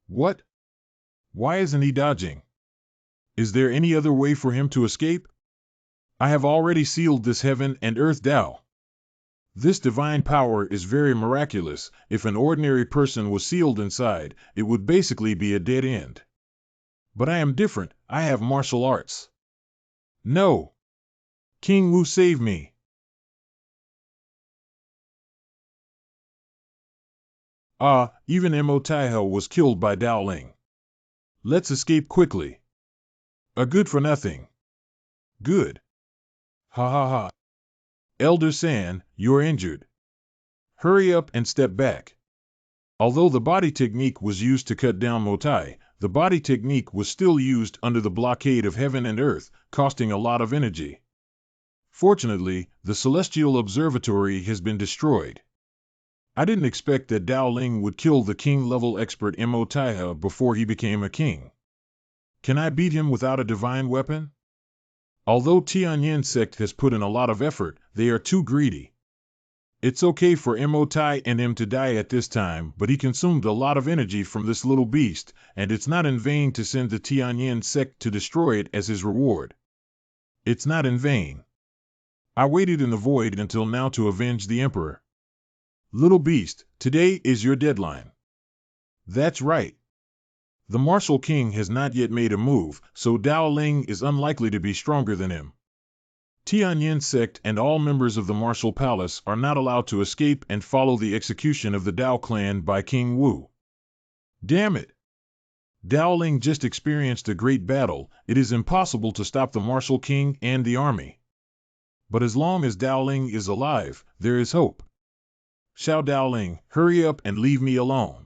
What? Why isn't he dodging? Is there any other way for him to escape? I have already sealed this heaven and earth Tao. This divine power is very miraculous. If an ordinary person was sealed inside, it would basically be a dead end. But I am different. I have martial arts. No! King Wu, save me! Ah, even Mo Taiho was killed by Daoling. Let's escape quickly. A good for nothing. Good. Ha ha ha. Elder San, you're injured. Hurry up and step back. Although the body technique was used to cut down Motai, the body technique was still used under the blockade of heaven and earth, costing a lot of energy. Fortunately, the celestial observatory has been destroyed. I didn't expect that Daoling would kill the king-level expert Mo Taiha before he became a king. Can I beat him without a divine weapon? Although Tianyin sect has put in a lot of effort, they are too greedy. It's okay for Mo Tai and him to die at this time, but he consumed a lot of energy from this little beast, and it's not in vain to send the Tianyin sect to destroy it as his reward. It's not in vain. I waited in the void until now to avenge the emperor. Little beast, today is your deadline. That's right. The martial king has not yet made a move, so Daoling is unlikely to be stronger than him. Tianyin sect and all members of the martial palace are not allowed to escape and follow the execution of the Dao clan by King Wu. Damn it! Daoling just experienced a great battle. It is impossible to stop the martial king and the army. But as long as Daoling is alive, there is hope. Xiao Daoling, hurry up and leave me alone.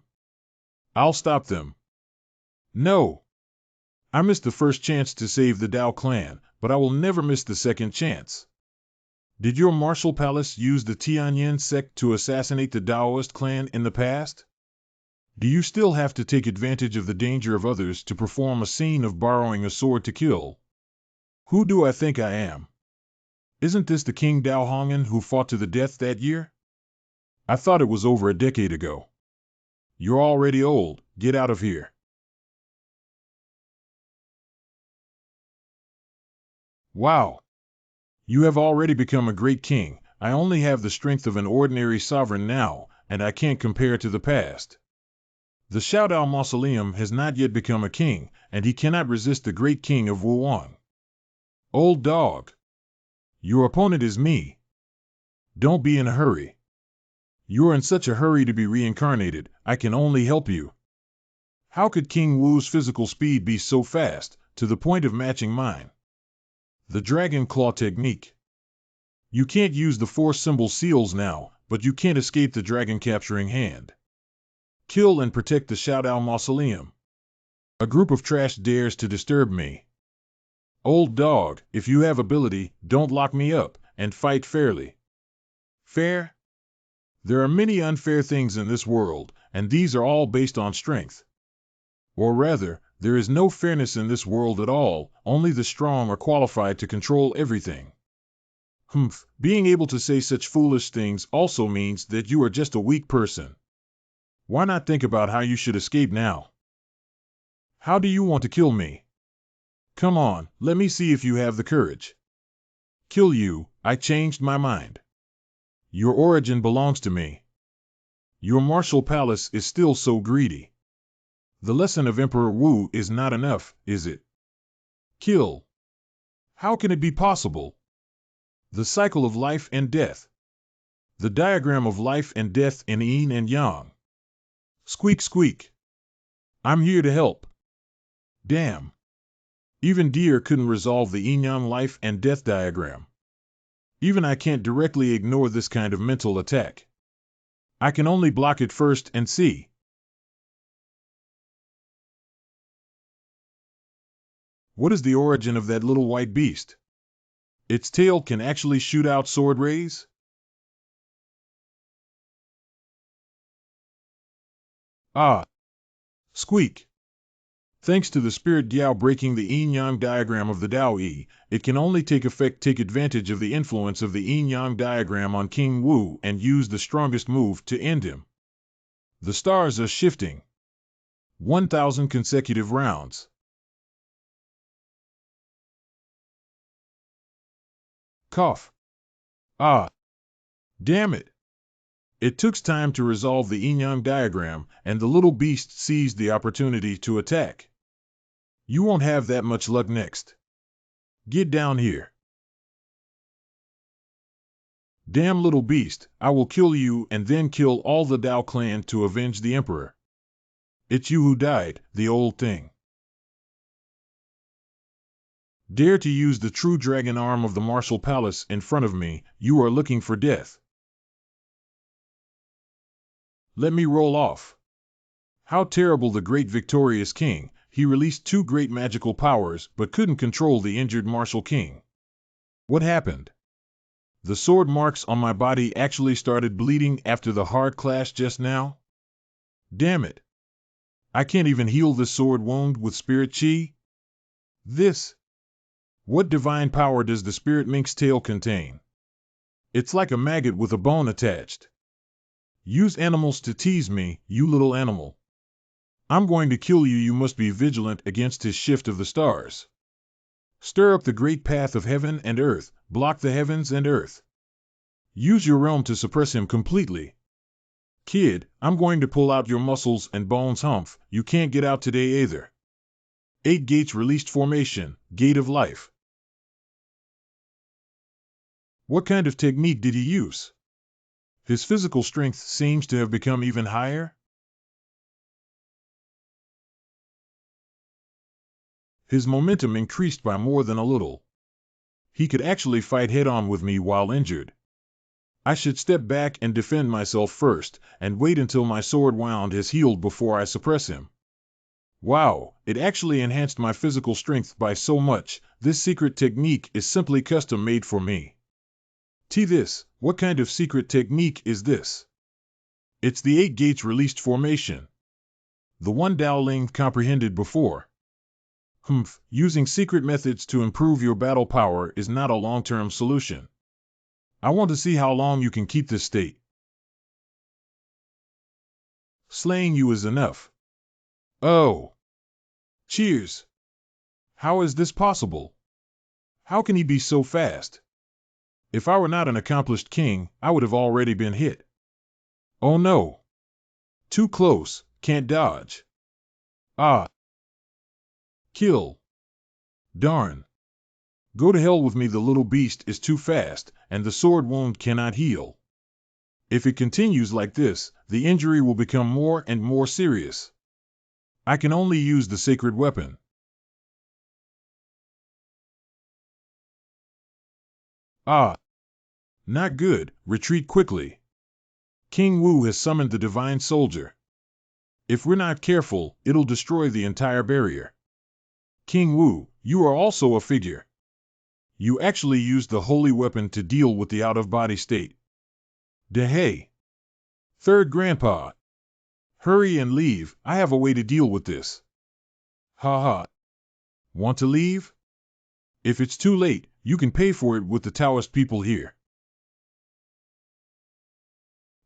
I'll stop them. No! I missed the first chance to save the Dao clan, but I will never miss the second chance. Did your martial palace use the Tianyin sect to assassinate the Daoist clan in the past? Do you still have to take advantage of the danger of others to perform a scene of borrowing a sword to kill? Who do I think I am? Isn't this the King Dao Hongan who fought to the death that year? I thought it was over a decade ago. You're already old. Get out of here. Wow! You have already become a great king. I only have the strength of an ordinary sovereign now, and I can't compare to the past. The Xiaodao Mausoleum has not yet become a king, and he cannot resist the great king of Wuwang. Old dog! Your opponent is me. Don't be in a hurry. You're in such a hurry to be reincarnated, I can only help you. How could King Wu's physical speed be so fast, to the point of matching mine? The Dragon Claw Technique. You can't use the four symbol seals now, but you can't escape the dragon capturing hand. Kill and protect the Xiaodao Mausoleum. A group of trash dares to disturb me. Old dog, if you have ability, don't lock me up, and fight fairly. Fair? There are many unfair things in this world, and these are all based on strength. Or rather, there is no fairness in this world at all, only the strong are qualified to control everything. Humph, being able to say such foolish things also means that you are just a weak person. Why not think about how you should escape now? How do you want to kill me? Come on, let me see if you have the courage. Kill you? I changed my mind. Your origin belongs to me. Your martial palace is still so greedy. The lesson of Emperor Wu is not enough, is it? Kill. How can it be possible? The cycle of life and death. The diagram of life and death in yin and yang. Squeak squeak. I'm here to help. Damn. Even deer couldn't resolve the yin-yang life and death diagram. Even I can't directly ignore this kind of mental attack. I can only block it first and see. What is the origin of that little white beast? Its tail can actually shoot out sword rays? Ah! Squeak! Thanks to the spirit Diao breaking the yin-yang diagram of the Dao Yi, it can only take advantage of the influence of the yin-yang diagram on King Wu and use the strongest move to end him. The stars are shifting. 1,000 consecutive rounds. Cough. Ah. Damn it. It took time to resolve the yin-yang diagram, and the little beast seized the opportunity to attack. You won't have that much luck next. Get down here. Damn little beast, I will kill you and then kill all the Dao clan to avenge the emperor. It's you who died, the old thing. Dare to use the true dragon arm of the martial palace in front of me, you are looking for death. Let me roll off. How terrible the great victorious king, he released 2 great magical powers but couldn't control the injured martial king. What happened? The sword marks on my body actually started bleeding after the hard clash just now? Damn it. I can't even heal this sword wound with spirit chi? What divine power does the spirit mink's tail contain? It's like a maggot with a bone attached. Use animals to tease me, you little animal. I'm going to kill you. You must be vigilant against his shift of the stars. Stir up the great path of heaven and earth, block the heavens and earth. Use your realm to suppress him completely. Kid, I'm going to pull out your muscles and bones. Humph, you can't get out today either. 8 gates released formation, gate of life. What kind of technique did he use? His physical strength seems to have become even higher. His momentum increased by more than a little. He could actually fight head-on with me while injured. I should step back and defend myself first, and wait until my sword wound has healed before I suppress him. Wow, it actually enhanced my physical strength by so much. This secret technique is simply custom made for me. What kind of secret technique is this? It's the 8 gates released formation. The one Dao Ling comprehended before. Using secret methods to improve your battle power is not a long-term solution. I want to see how long you can keep this state. Slaying you is enough. Oh. Cheers. How is this possible? How can he be so fast? If I were not an accomplished king, I would have already been hit. Oh no. Too close, can't dodge. Ah. Kill. Darn. Go to hell with me. The little beast is too fast, and the sword wound cannot heal. If it continues like this, the injury will become more and more serious. I can only use the sacred weapon. Ah. Not good, retreat quickly. King Wu has summoned the divine soldier. If we're not careful, it'll destroy the entire barrier. King Wu, you are also a figure. You actually used the holy weapon to deal with the out-of-body state. Hey. Third Grandpa. Hurry and leave, I have a way to deal with this. Ha ha. Want to leave? If it's too late, you can pay for it with the Taoist people here.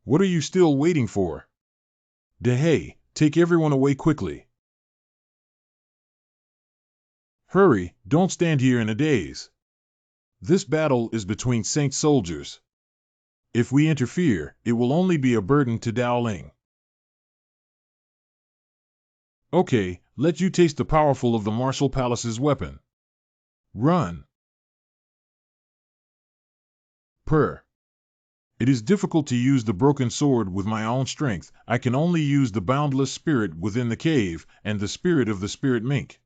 What are you still waiting for? Hey, take everyone away quickly. Hurry, don't stand here in a daze. This battle is between saint soldiers. If we interfere, it will only be a burden to Dao Ling. Okay, let you taste the powerful of the martial palace's weapon. Run. Purr. It is difficult to use the broken sword with my own strength. I can only use the boundless spirit within the cave and the spirit of the spirit mink.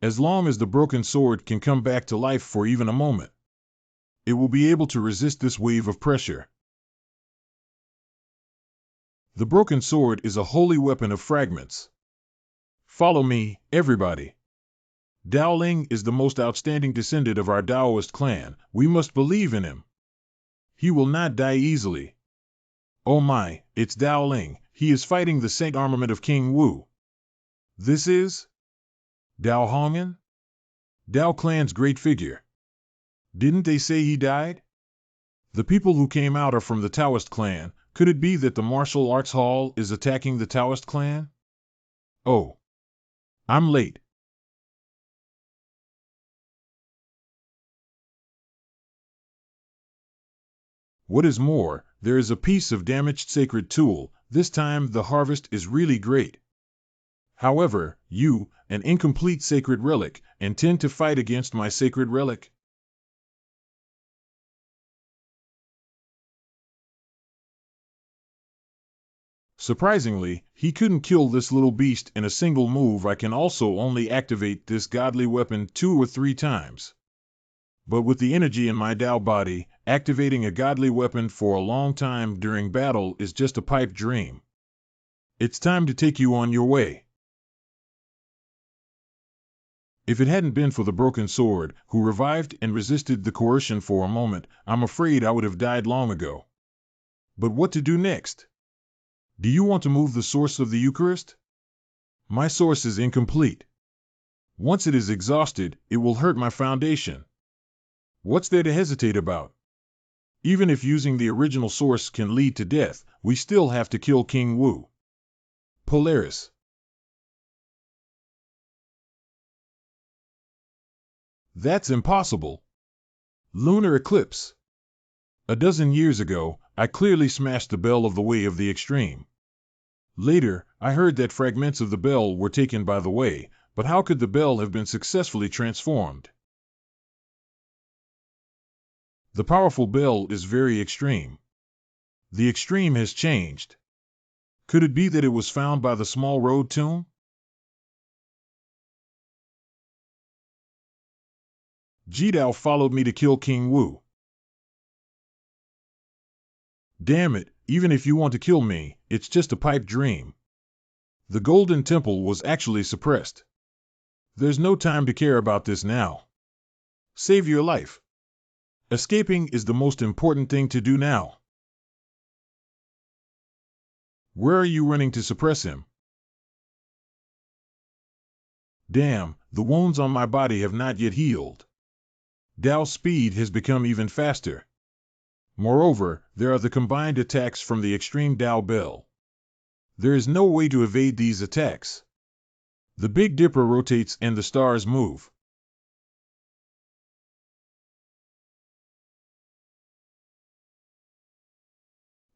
As long as the broken sword can come back to life for even a moment, it will be able to resist this wave of pressure. The broken sword is a holy weapon of fragments. Follow me, everybody. Dao Ling is the most outstanding descendant of our Taoist clan. We must believe in him. He will not die easily. Oh my, it's Dao Ling. He is fighting the saint armament of King Wu. This is Dao Hongan? Dao clan's great figure. Didn't they say he died? The people who came out are from the Taoist clan. Could it be that the martial arts hall is attacking the Taoist clan? Oh, I'm late. What is more, there is a piece of damaged sacred tool. This time the harvest is really great. However, you, an incomplete sacred relic, intend to fight against my sacred relic? Surprisingly, he couldn't kill this little beast in a single move. I can also only activate this godly weapon 2 or 3 times. But with the energy in my Tao body, activating a godly weapon for a long time during battle is just a pipe dream. It's time to take you on your way. If it hadn't been for the broken sword, who revived and resisted the coercion for a moment, I'm afraid I would have died long ago. But what to do next? Do you want to move the source of the Eucharist? My source is incomplete. Once it is exhausted, it will hurt my foundation. What's there to hesitate about? Even if using the original source can lead to death, we still have to kill King Wu. Polaris. That's impossible. Lunar eclipse. A dozen years ago, I clearly smashed the bell of the Way of the Extreme. Later, I heard that fragments of the bell were taken by the Way, but how could the bell have been successfully transformed? The powerful bell is very extreme. The extreme has changed. Could it be that it was found by the small road tomb? Jidao followed me to kill King Wu. Damn it, even if you want to kill me, it's just a pipe dream. The Golden Temple was actually suppressed. There's no time to care about this now. Save your life. Escaping is the most important thing to do now. Where are you running to suppress him? Damn, the wounds on my body have not yet healed. Dao's speed has become even faster. Moreover, there are the combined attacks from the extreme Dao Bell. There is no way to evade these attacks. The Big Dipper rotates and the stars move.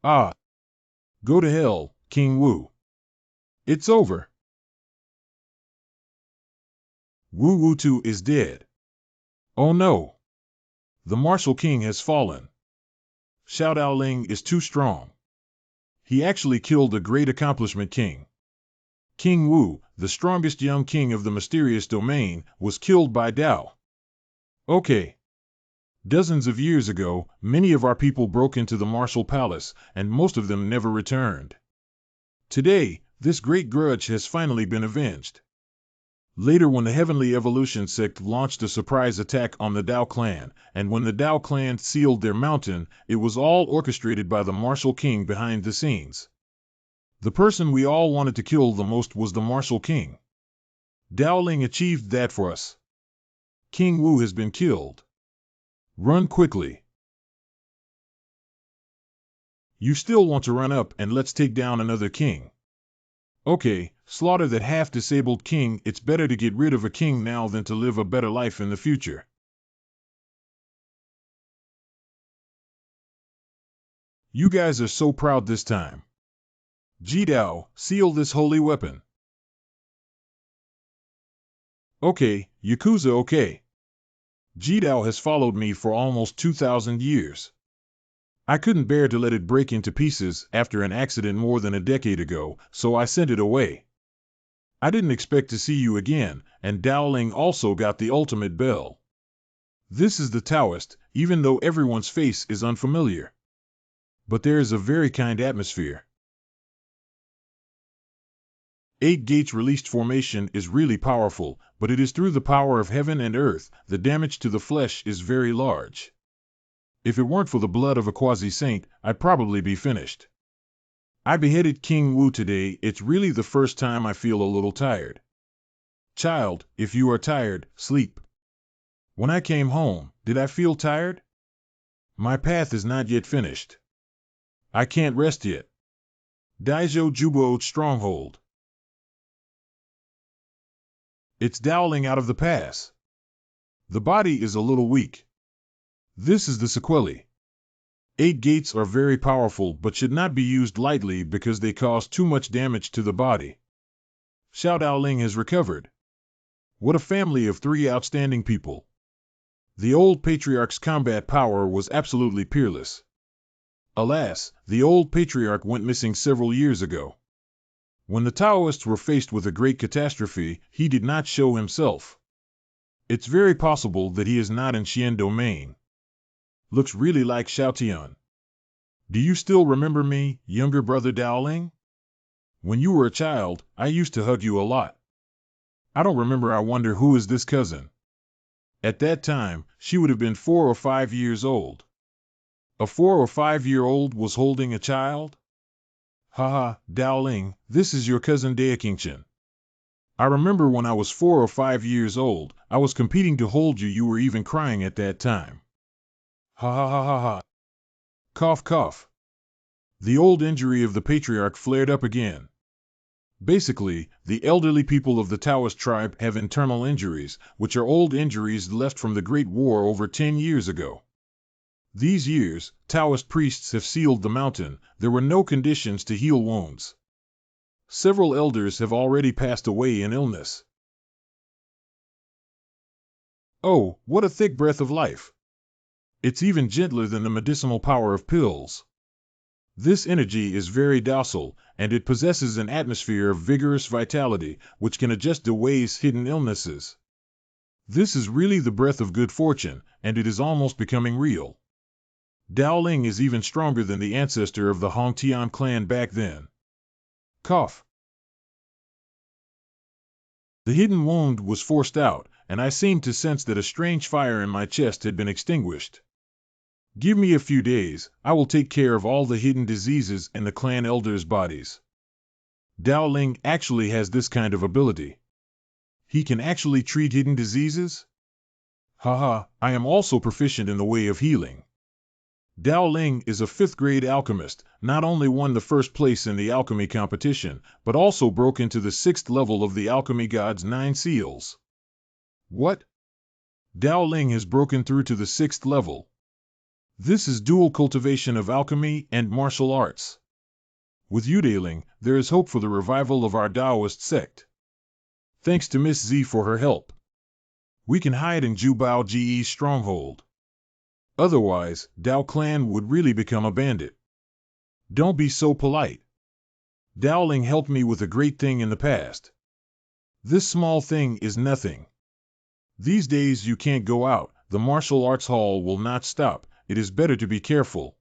Ah! Go to hell, King Wu. It's over. Wu Wutu is dead. Oh no! The martial king has fallen. Xiao Daoling is too strong. He actually killed a great accomplishment king. King Wu, the strongest young king of the mysterious domain, was killed by Dao. Okay. Dozens of years ago, many of our people broke into the martial palace, and most of them never returned. Today, this great grudge has finally been avenged. Later, when the Heavenly Evolution sect launched a surprise attack on the Dao clan, and when the Dao clan sealed their mountain, it was all orchestrated by the martial king behind the scenes. The person we all wanted to kill the most was the martial king. Daoling achieved that for us. King Wu has been killed. Run quickly. You still want to run up and let's take down another king. Okay, slaughter that half-disabled king. It's better to get rid of a king now than to live a better life in the future. You guys are so proud this time. Jidao, seal this holy weapon. Okay, Yakuza okay. Jidao has followed me for almost 2,000 years. I couldn't bear to let it break into pieces after an accident more than a decade ago, so I sent it away. I didn't expect to see you again, and Daoling also got the ultimate bell. This is the Taoist, even though everyone's face is unfamiliar. But there is a very kind atmosphere. 8 gates released formation is really powerful, but it is through the power of heaven and earth. The damage to the flesh is very large. If it weren't for the blood of a quasi-saint, I'd probably be finished. I beheaded King Wu today. It's really the first time I feel a little tired. Child, if you are tired, sleep. When I came home, did I feel tired? My path is not yet finished. I can't rest yet. Daijo Jubo's stronghold. It's dowling out of the pass. The body is a little weak. This is the sequelae. 8 gates are very powerful but should not be used lightly because they cause too much damage to the body. Xiao Daoling has recovered. What a family of 3 outstanding people. The old patriarch's combat power was absolutely peerless. Alas, the old patriarch went missing several years ago. When the Taoists were faced with a great catastrophe, he did not show himself. It's very possible that he is not in Xian domain. Looks really like Xiaotian. Do you still remember me, younger brother Daoling? When you were a child, I used to hug you a lot. I don't remember. I wonder who is this cousin? At that time, she would have been 4 or 5 years old. A 4 or 5-year-old was holding a child? Haha, Daoling, this is your cousin Daoqingchen. I remember when I was 4 or 5 years old, I was competing to hold you. You were even crying at that time. Ha ha ha ha ha. Cough cough. The old injury of the patriarch flared up again. Basically, the elderly people of the Taoist tribe have internal injuries, which are old injuries left from the Great War over 10 years ago. These years, Taoist priests have sealed the mountain. There were no conditions to heal wounds. Several elders have already passed away in illness. Oh, what a thick breath of life! It's even gentler than the medicinal power of pills. This energy is very docile, and it possesses an atmosphere of vigorous vitality, which can adjust to Wei's hidden illnesses. This is really the breath of good fortune, and it is almost becoming real. Daoling is even stronger than the ancestor of the Hongtian clan back then. Cough. The hidden wound was forced out, and I seemed to sense that a strange fire in my chest had been extinguished. Give me a few days, I will take care of all the hidden diseases in the clan elders' bodies. Daoling actually has this kind of ability. He can actually treat hidden diseases? Haha, I am also proficient in the way of healing. Daoling is a 5th-grade alchemist, not only won the first place in the alchemy competition, but also broke into the 6th level of the alchemy god's 9 seals. What? Daoling has broken through to the 6th level. This is dual cultivation of alchemy and martial arts. With Daoling, there is hope for the revival of our Taoist sect. Thanks to Miss Z for her help. We can hide in Jubao Ge's stronghold. Otherwise, Dao clan would really become a bandit. Don't be so polite. Daoling helped me with a great thing in the past. This small thing is nothing. These days you can't go out, the martial arts hall will not stop. It is better to be careful.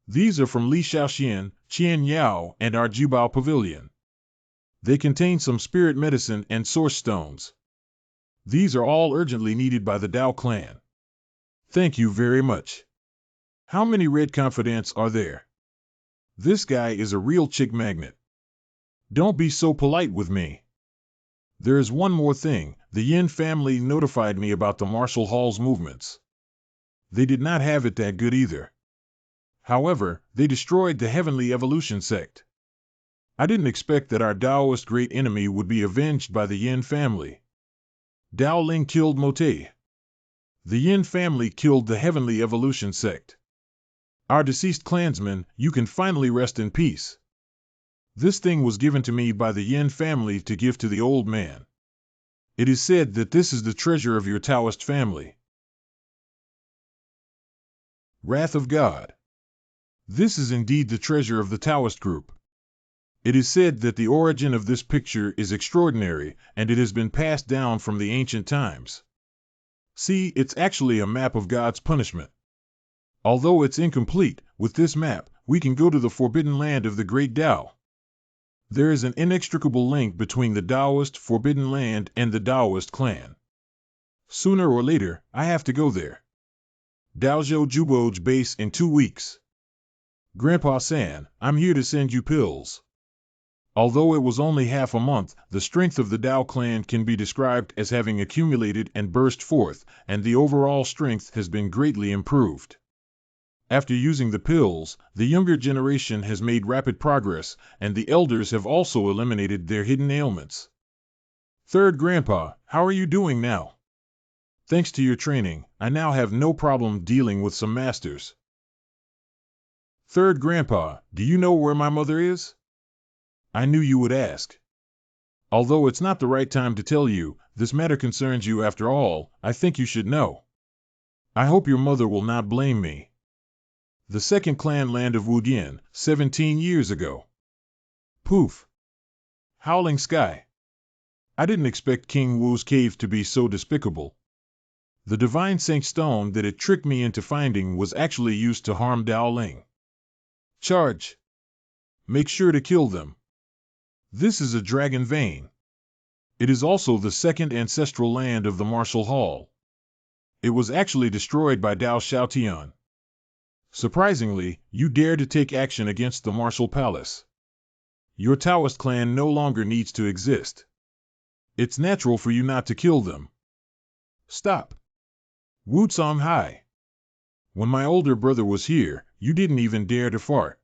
These are from Li Shaoxian, Qian Yao, and our Jubao Pavilion. They contain some spirit medicine and source stones. These are all urgently needed by the Dao clan. Thank you very much. How many red confidants are there? This guy is a real chick magnet. Don't be so polite with me. There is one more thing. The Yin family notified me about the martial hall's movements. They did not have it that good either. However, they destroyed the Heavenly Evolution sect. I didn't expect that our Taoist great enemy would be avenged by the Yin family. Daoling killed Mote. The Yin family killed the Heavenly Evolution sect. Our deceased clansmen, you can finally rest in peace. This thing was given to me by the Yin family to give to the old man. It is said that this is the treasure of your Taoist family. Wrath of God. This is indeed the treasure of the Taoist group. It is said that the origin of this picture is extraordinary, and it has been passed down from the ancient times. See, it's actually a map of God's punishment. Although it's incomplete, with this map, we can go to the forbidden land of the great Tao. There is an inextricable link between the Taoist forbidden land and the Taoist clan. Sooner or later, I have to go there. Daojo Juboj base in 2 weeks. Grandpa San, I'm here to send you pills. Although it was only half a month, the strength of the Dao clan can be described as having accumulated and burst forth, and the overall strength has been greatly improved. After using the pills, the younger generation has made rapid progress, and the elders have also eliminated their hidden ailments. Third Grandpa, how are you doing now? Thanks to your training, I now have no problem dealing with some masters. Third Grandpa, do you know where my mother is? I knew you would ask. Although it's not the right time to tell you, this matter concerns you after all, I think you should know. I hope your mother will not blame me. The second clan land of Wudian, 17 years ago. Poof. Howling sky. I didn't expect King Wu's cave to be so despicable. The divine Saint Stone that it tricked me into finding was actually used to harm Dao Ling. Charge. Make sure to kill them. This is a dragon vein. It is also the second ancestral land of the martial hall. It was actually destroyed by Dao Xiaotian. Surprisingly, you dare to take action against the martial palace. Your Taoist clan no longer needs to exist. It's natural for you not to kill them. Stop. Wu Tsong Hai. When my older brother was here, you didn't even dare to fart.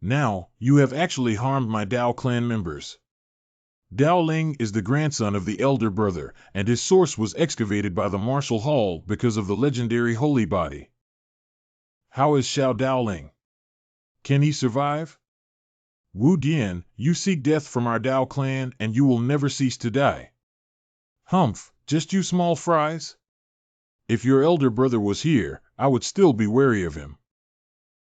Now, you have actually harmed my Dao clan members. Dao Ling is the grandson of the elder brother, and his source was excavated by the martial hall because of the legendary holy body. How is Xiao Daoling? Can he survive? Wu Dian, you seek death from our Dao clan and you will never cease to die. Humph, just you small fries? If your elder brother was here, I would still be wary of him.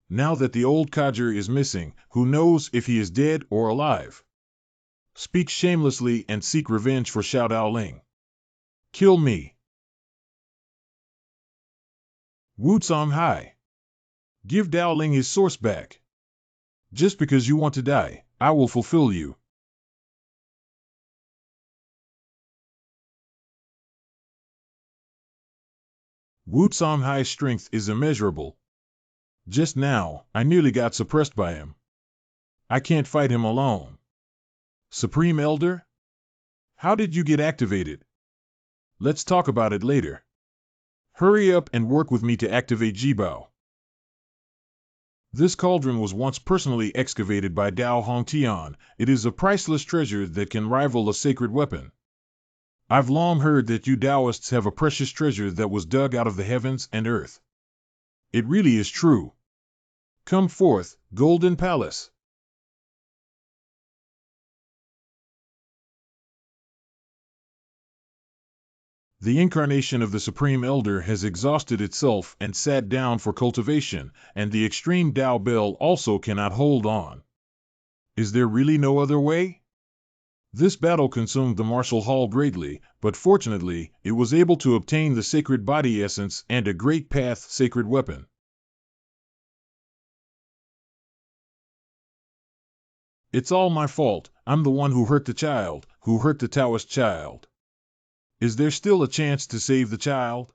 Now that the old codger is missing, who knows if he is dead or alive? Speak shamelessly and seek revenge for Xiao Daoling. Kill me. Wu Tsong Hai. Give Daoling his source back. Just because you want to die, I will fulfill you. Wu Tsong Hai's strength is immeasurable. Just now, I nearly got suppressed by him. I can't fight him alone. Supreme Elder? How did you get activated? Let's talk about it later. Hurry up and work with me to activate Jibao. This cauldron was once personally excavated by Dao Hongtian. It is a priceless treasure that can rival a sacred weapon. I've long heard that you Taoists have a precious treasure that was dug out of the heavens and earth. It really is true. Come forth, Golden Palace. The incarnation of the Supreme Elder has exhausted itself and sat down for cultivation, and the extreme Dao Bell also cannot hold on. Is there really no other way? This battle consumed the martial hall greatly, but fortunately, it was able to obtain the sacred body essence and a great path sacred weapon. It's all my fault. I'm the one who hurt the child, who hurt the Taoist child. Is there still a chance to save the child?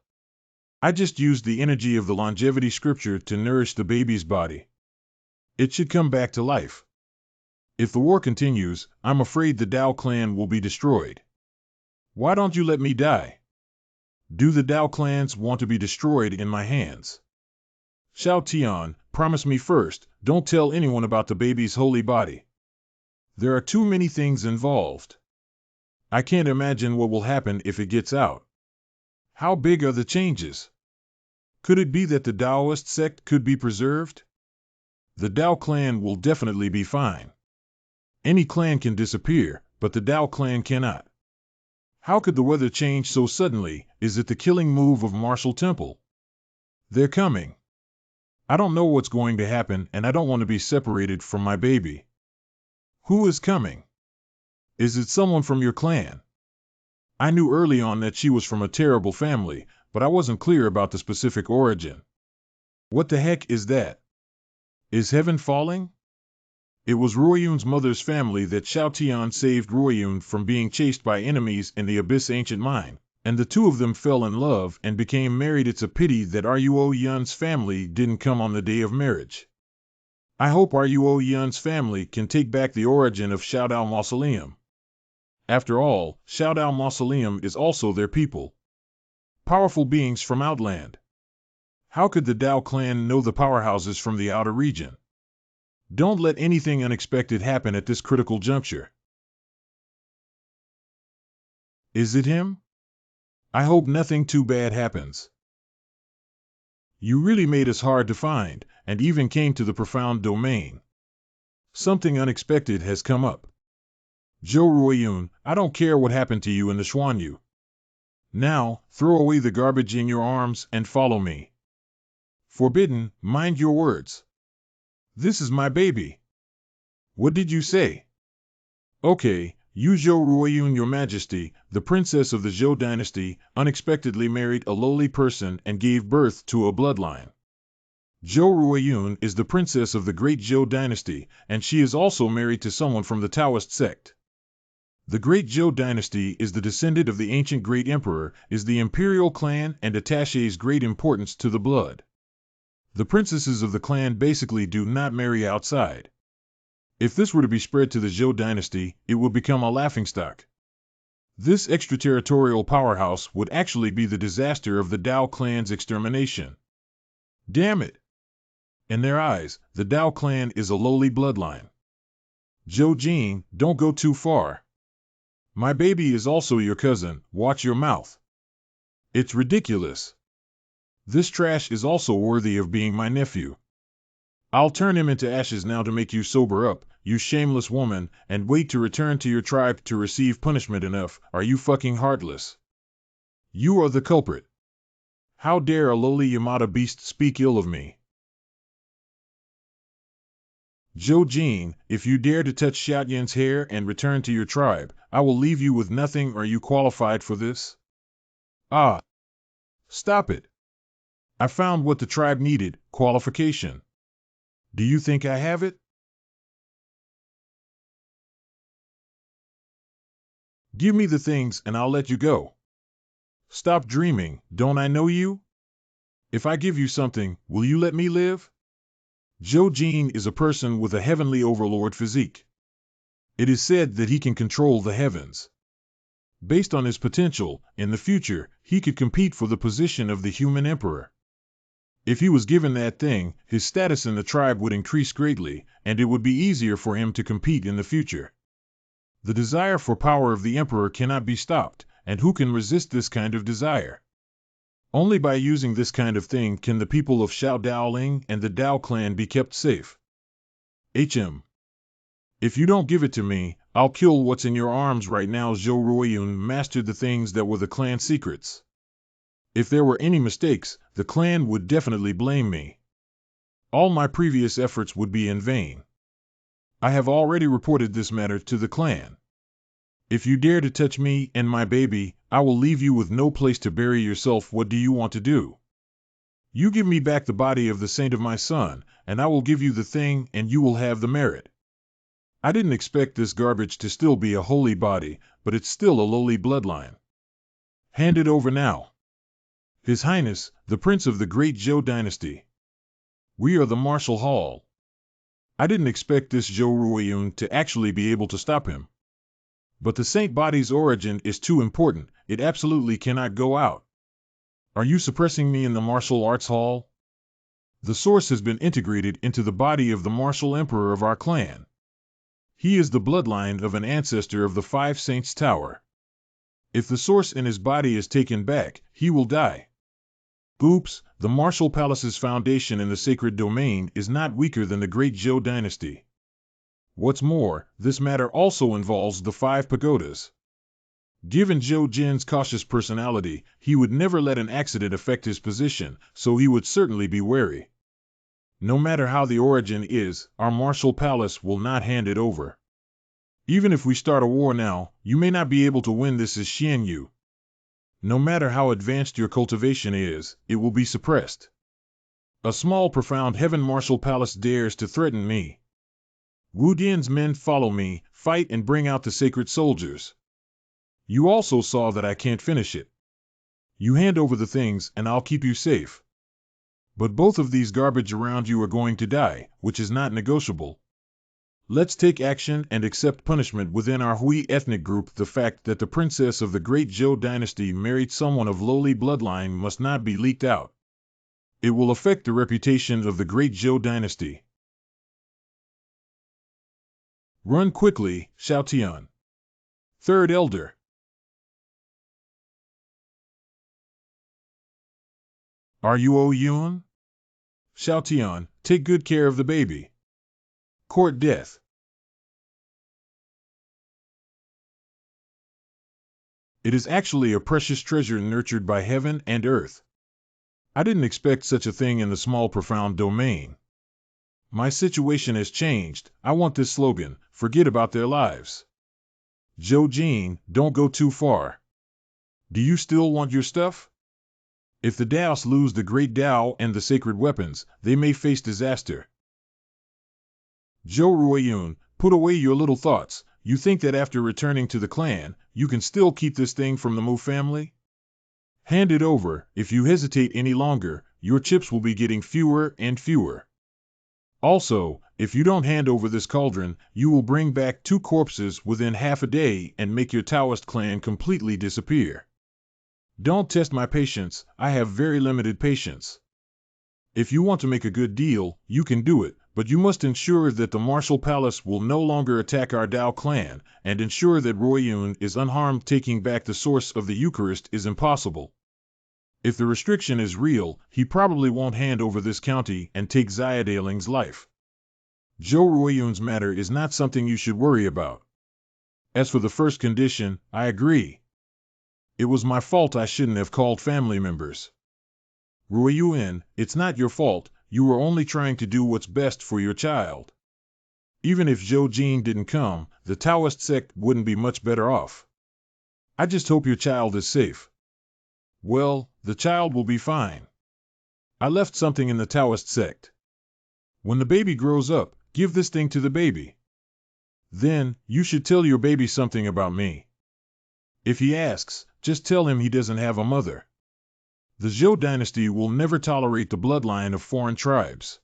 I just used the energy of the longevity scripture to nourish the baby's body. It should come back to life. If the war continues, I'm afraid the Dao clan will be destroyed. Why don't you let me die? Do the Dao clans want to be destroyed in my hands? Xiao Tian, promise me first, don't tell anyone about the baby's holy body. There are too many things involved. I can't imagine what will happen if it gets out. How big are the changes? Could it be that the Taoist sect could be preserved? The Dao clan will definitely be fine. Any clan can disappear, but the Dao clan cannot. How could the weather change so suddenly? Is it the killing move of Martial Temple? They're coming. I don't know what's going to happen, and I don't want to be separated from my baby. Who is coming? Is it someone from your clan? I knew early on that she was from a terrible family, but I wasn't clear about the specific origin. What the heck is that? Is heaven falling? It was Ruoyun's mother's family that Xiao Tian saved Ruoyun from being chased by enemies in the Abyss Ancient Mine, and the two of them fell in love and became married. It's a pity that Ruo Yun's family didn't come on the day of marriage. I hope Ruo Yun's family can take back the origin of Xiaodao Mausoleum. After all, Xiaodao Mausoleum is also their people. Powerful beings from Outland. How could the Dao clan know the powerhouses from the outer region? Don't let anything unexpected happen at this critical juncture. Is it him? I hope nothing too bad happens. You really made us hard to find, and even came to the profound domain. Something unexpected has come up. Zhou Ruiyun, I don't care what happened to you in the Xuanyu. Now, throw away the garbage in your arms and follow me. Forbidden, mind your words. This is my baby. What did you say? Okay, you Zhou Ruiyun, your majesty, the princess of the Zhou dynasty, unexpectedly married a lowly person and gave birth to a bloodline. Zhou Ruiyun is the princess of the great Zhou dynasty, and she is also married to someone from the Taoist sect. The great Zhou dynasty is the descendant of the ancient great emperor, is the imperial clan, and attaches great importance to the blood. The princesses of the clan basically do not marry outside. If this were to be spread to the Zhou dynasty, it would become a laughingstock. This extraterritorial powerhouse would actually be the disaster of the Dao clan's extermination. Damn it! In their eyes, the Dao clan is a lowly bloodline. Zhou Jin, don't go too far. My baby is also your cousin, watch your mouth. It's ridiculous. This trash is also worthy of being my nephew. I'll turn him into ashes now to make you sober up, you shameless woman, and wait to return to your tribe to receive punishment enough. Are you fucking heartless? You are the culprit. How dare a lowly Yamada beast speak ill of me? Zhou Jin, if you dare to touch Xiaoyan's hair and return to your tribe, I will leave you with nothing. Are you qualified for this? Ah! Stop it! I found what the tribe needed, qualification. Do you think I have it? Give me the things and I'll let you go. Stop dreaming, don't I know you? If I give you something, will you let me live? Zhou Jin is a person with a heavenly overlord physique. It is said that he can control the heavens. Based on his potential, in the future, he could compete for the position of the human emperor. If he was given that thing, his status in the tribe would increase greatly, and it would be easier for him to compete in the future. The desire for power of the emperor cannot be stopped, and who can resist this kind of desire? Only by using this kind of thing can the people of Xiao Daoling and the Dao clan be kept safe. If you don't give it to me, I'll kill what's in your arms right now. Zhou Ruiyun mastered the things that were the clan secrets. If there were any mistakes, the clan would definitely blame me. All my previous efforts would be in vain. I have already reported this matter to the clan. If you dare to touch me and my baby, I will leave you with no place to bury yourself. What do you want to do? You give me back the body of the saint of my son, and I will give you the thing and you will have the merit. I didn't expect this garbage to still be a holy body, but it's still a lowly bloodline. Hand it over now. His Highness, the Prince of the Great Zhou Dynasty. We are the Martial Hall. I didn't expect this Zhou Ruiyun to actually be able to stop him. But the saint body's origin is too important, it absolutely cannot go out. Are you suppressing me in the martial arts hall? The source has been integrated into the body of the martial emperor of our clan. He is the bloodline of an ancestor of the Five Saints Tower. If the source in his body is taken back, he will die. Oops, the martial palace's foundation in the sacred domain is not weaker than the great Zhou dynasty. What's more, this matter also involves the 5 pagodas. Given Zhou Jin's cautious personality, he would never let an accident affect his position, so he would certainly be wary. No matter how the origin is, our martial palace will not hand it over. Even if we start a war now, you may not be able to win this as Xianyu. No matter how advanced your cultivation is, it will be suppressed. A small profound heaven martial palace dares to threaten me. Wu Dian's men follow me, fight and bring out the sacred soldiers. You also saw that I can't finish it. You hand over the things and I'll keep you safe. But both of these garbage around you are going to die, which is not negotiable. Let's take action and accept punishment within our Hui ethnic group. The fact that the princess of the great Zhou dynasty married someone of lowly bloodline must not be leaked out. It will affect the reputation of the great Zhou dynasty. Run quickly, Xiao Tian. Third Elder. Are you O Yun? Xiao Tian, take good care of the baby. Court death. It is actually a precious treasure nurtured by heaven and earth. I didn't expect such a thing in the small profound domain. My situation has changed. I want this slogan, forget about their lives. Zhou Jin, don't go too far. Do you still want your stuff? If the Daos lose the great Dao and the sacred weapons, they may face disaster. Zhou Ruiyun, put away your little thoughts. You think that after returning to the clan, you can still keep this thing from the Mu family? Hand it over. If you hesitate any longer, your chips will be getting fewer and fewer. Also, if you don't hand over this cauldron, you will bring back 2 corpses within half a day and make your Taoist clan completely disappear. Don't test my patience, I have very limited patience. If you want to make a good deal, you can do it, but you must ensure that the martial palace will no longer attack our Dao clan, and ensure that Ruiyun is unharmed. Taking back the source of the Eucharist is impossible. If the restriction is real, he probably won't hand over this county and take Xiaodaling's life. Zhou Ruiyun's matter is not something you should worry about. As for the first condition, I agree. It was my fault. I shouldn't have called family members. Ruiyun, it's not your fault, you were only trying to do what's best for your child. Even if Zhou Jin didn't come, the Taoist sect wouldn't be much better off. I just hope your child is safe. Well, the child will be fine. I left something in the Taoist sect. When the baby grows up, give this thing to the baby. Then, you should tell your baby something about me. If he asks, just tell him he doesn't have a mother. The Zhou dynasty will never tolerate the bloodline of foreign tribes.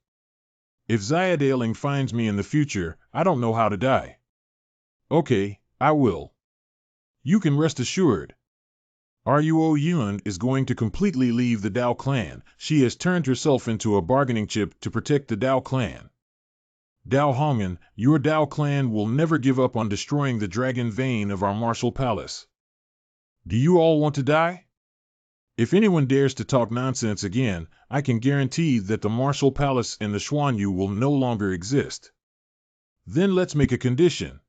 If Xiaodaling finds me in the future, I don't know how to die. Okay, I will. You can rest assured. Ruo Yun is going to completely leave the Dao clan. She has turned herself into a bargaining chip to protect the Dao clan. Dao Hongan, your Dao clan will never give up on destroying the dragon vein of our martial palace. Do you all want to die? If anyone dares to talk nonsense again, I can guarantee that the martial palace and the Xuanyu will no longer exist. Then let's make a condition.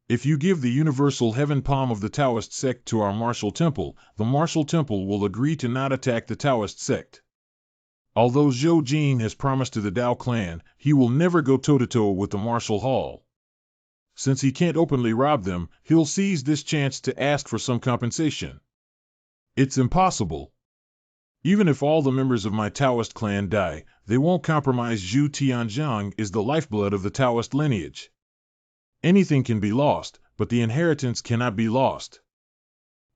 If you give the universal heaven palm of the Taoist sect to our martial temple, the martial temple will agree to not attack the Taoist sect. Although Zhou Jin has promised to the Dao clan, he will never go toe-to-toe with the martial hall. Since he can't openly rob them, he'll seize this chance to ask for some compensation. It's impossible. Even if all the members of my Taoist clan die, they won't compromise. Zhu Tianzhang is the lifeblood of the Taoist lineage. Anything can be lost, but the inheritance cannot be lost.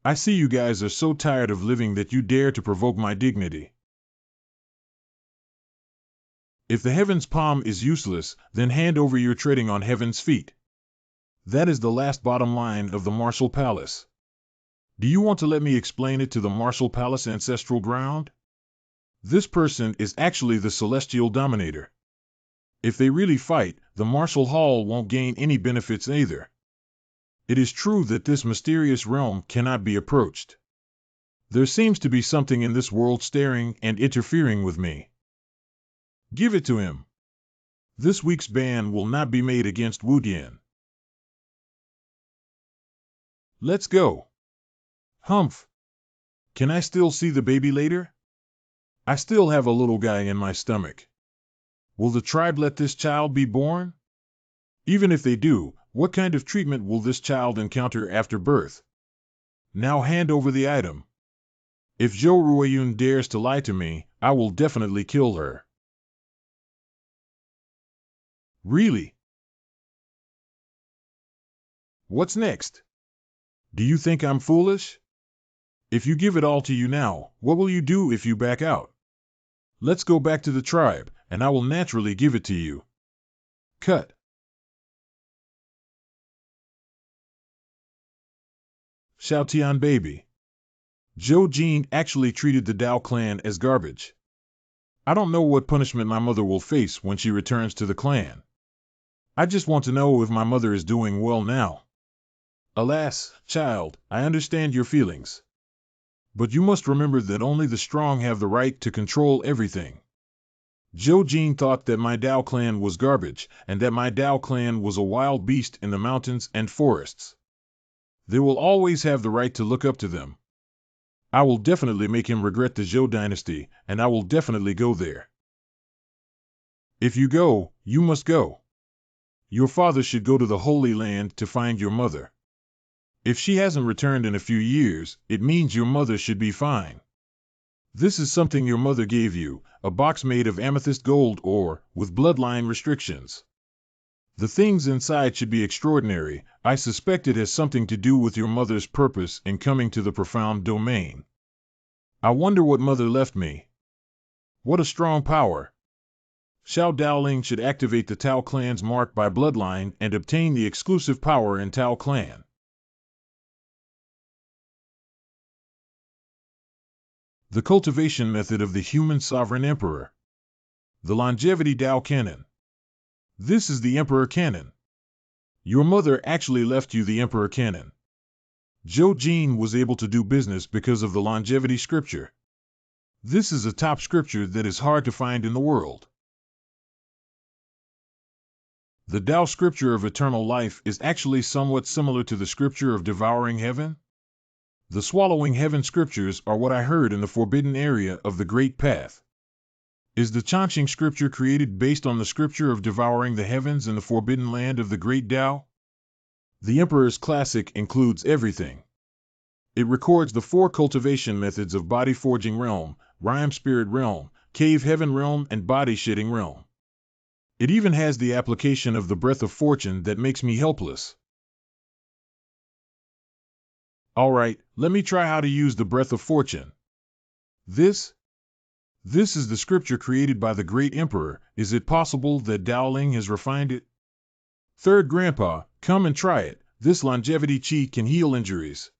I see you guys are so tired of living that you dare to provoke my dignity. If the heaven's palm is useless, then hand over your treading on heaven's feet. That is the last bottom line of the martial palace. Do you want to let me explain it to the martial palace ancestral ground? This person is actually the celestial dominator. If they really fight, the martial hall won't gain any benefits either. It is true that this mysterious realm cannot be approached. There seems to be something in this world staring and interfering with me. Give it to him. This week's ban will not be made against Wu Dian. Let's go. Humph. Can I still see the baby later? I still have a little guy in my stomach. Will the tribe let this child be born? Even if they do, what kind of treatment will this child encounter after birth? Now hand over the item. If Zhou Ruiyun dares to lie to me, I will definitely kill her. Really? What's next? Do you think I'm foolish? If you give it all to you now, what will you do if you back out? Let's go back to the tribe, and I will naturally give it to you. Cut. Xiaotian baby. Zhou Jin actually treated the Dao clan as garbage. I don't know what punishment my mother will face when she returns to the clan. I just want to know if my mother is doing well now. Alas, child, I understand your feelings. But you must remember that only the strong have the right to control everything. Zhou Jin thought that my Dao clan was garbage, and that my Dao clan was a wild beast in the mountains and forests. They will always have the right to look up to them. I will definitely make him regret the Zhou dynasty, and I will definitely go there. If you go, you must go. Your father should go to the Holy Land to find your mother. If she hasn't returned in a few years, it means your mother should be fine. This is something your mother gave you, a box made of amethyst gold ore, with bloodline restrictions. The things inside should be extraordinary. I suspect it has something to do with your mother's purpose in coming to the profound domain. I wonder what mother left me. What a strong power. Xiao Daoling should activate the Tao clan's mark by bloodline and obtain the exclusive power in Tao clan. The cultivation method of the human sovereign emperor. The longevity Dao canon. This is the emperor canon. Your mother actually left you the emperor canon. Zhou Jin was able to do business because of the longevity scripture. This is a top scripture that is hard to find in the world. The Dao scripture of eternal life is actually somewhat similar to the scripture of devouring heaven. The swallowing heaven scriptures are what I heard in the forbidden area of the Great Path. Is the Chanqing scripture created based on the scripture of devouring the heavens in the forbidden land of the Great Dao? The Emperor's Classic includes everything. It records the 4 cultivation methods of body forging realm, rhyme spirit realm, cave heaven realm, and body shedding realm. It even has the application of the breath of fortune that makes me helpless. Alright, let me try how to use the breath of fortune. This is the scripture created by the great emperor. Is it possible that Daoling has refined it? Third grandpa, come and try it. This longevity chi can heal injuries.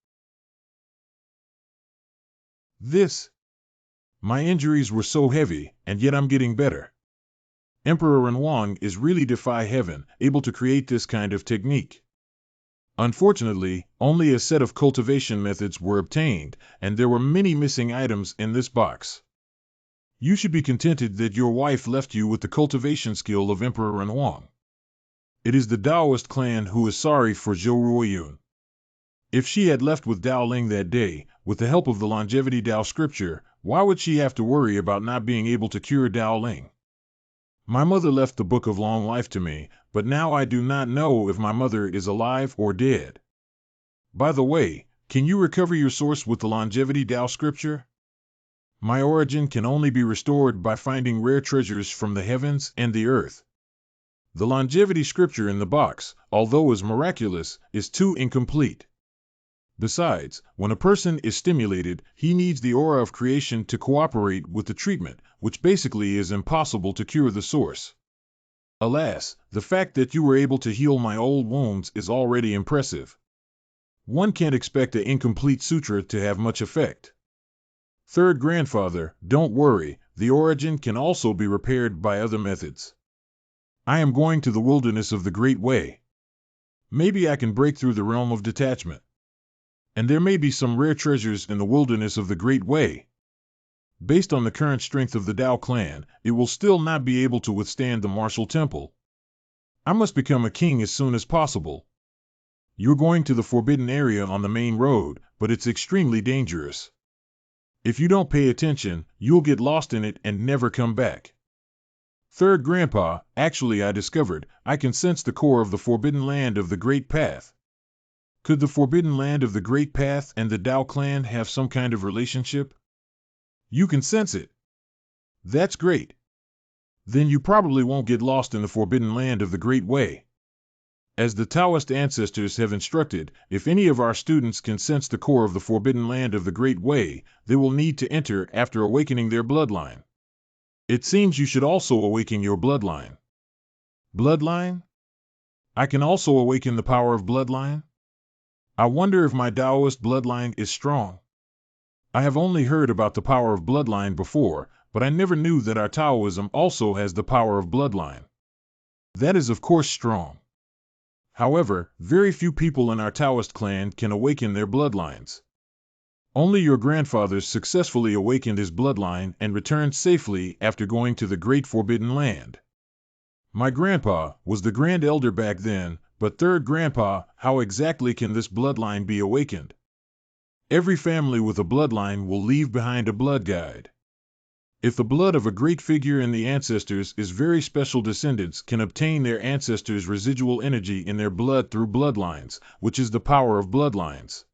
My injuries were so heavy, and yet I'm getting better. Emperor Renwang is really defy heaven, able to create this kind of technique. Unfortunately, only a set of cultivation methods were obtained, and there were many missing items in this box. You should be contented that your wife left you with the cultivation skill of Emperor Renwang. It is the Daoist clan who is sorry for Zhou Ruoyun. If she had left with Daoling that day, with the help of the longevity Dao scripture, why would she have to worry about not being able to cure Daoling? My mother left the Book of Long Life to me, but now I do not know if my mother is alive or dead. By the way, can you recover your source with the longevity Dao scripture? My origin can only be restored by finding rare treasures from the heavens and the earth. The longevity scripture in the box, although is miraculous, is too incomplete. Besides, when a person is stimulated, he needs the aura of creation to cooperate with the treatment, which basically is impossible to cure the source. Alas, the fact that you were able to heal my old wounds is already impressive. One can't expect an incomplete sutra to have much effect. Third grandfather, don't worry, the origin can also be repaired by other methods. I am going to the wilderness of the Great Way. Maybe I can break through the realm of detachment. And there may be some rare treasures in the wilderness of the Great Way. Based on the current strength of the Dao clan, it will still not be able to withstand the martial temple. I must become a king as soon as possible. You're going to the forbidden area on the main road, but it's extremely dangerous. If you don't pay attention, you'll get lost in it and never come back. Third grandpa, actually I discovered, I can sense the core of the forbidden land of the Great Path. Could the forbidden land of the Great Path and the Dao clan have some kind of relationship? You can sense it. That's great. Then you probably won't get lost in the forbidden land of the Great Way. As the Taoist ancestors have instructed, if any of our students can sense the core of the forbidden land of the Great Way, they will need to enter after awakening their bloodline. It seems you should also awaken your bloodline. Bloodline? I can also awaken the power of bloodline? I wonder if my Taoist bloodline is strong. I have only heard about the power of bloodline before, but I never knew that our Taoism also has the power of bloodline. That is of course strong. However, very few people in our Taoist clan can awaken their bloodlines. Only your grandfathers successfully awakened his bloodline and returned safely after going to the Great Forbidden Land. My grandpa was the Grand Elder back then, but third grandpa, how exactly can this bloodline be awakened? Every family with a bloodline will leave behind a blood guide. If the blood of a great figure in the ancestors is very special, descendants can obtain their ancestors' residual energy in their blood through bloodlines, which is the power of bloodlines.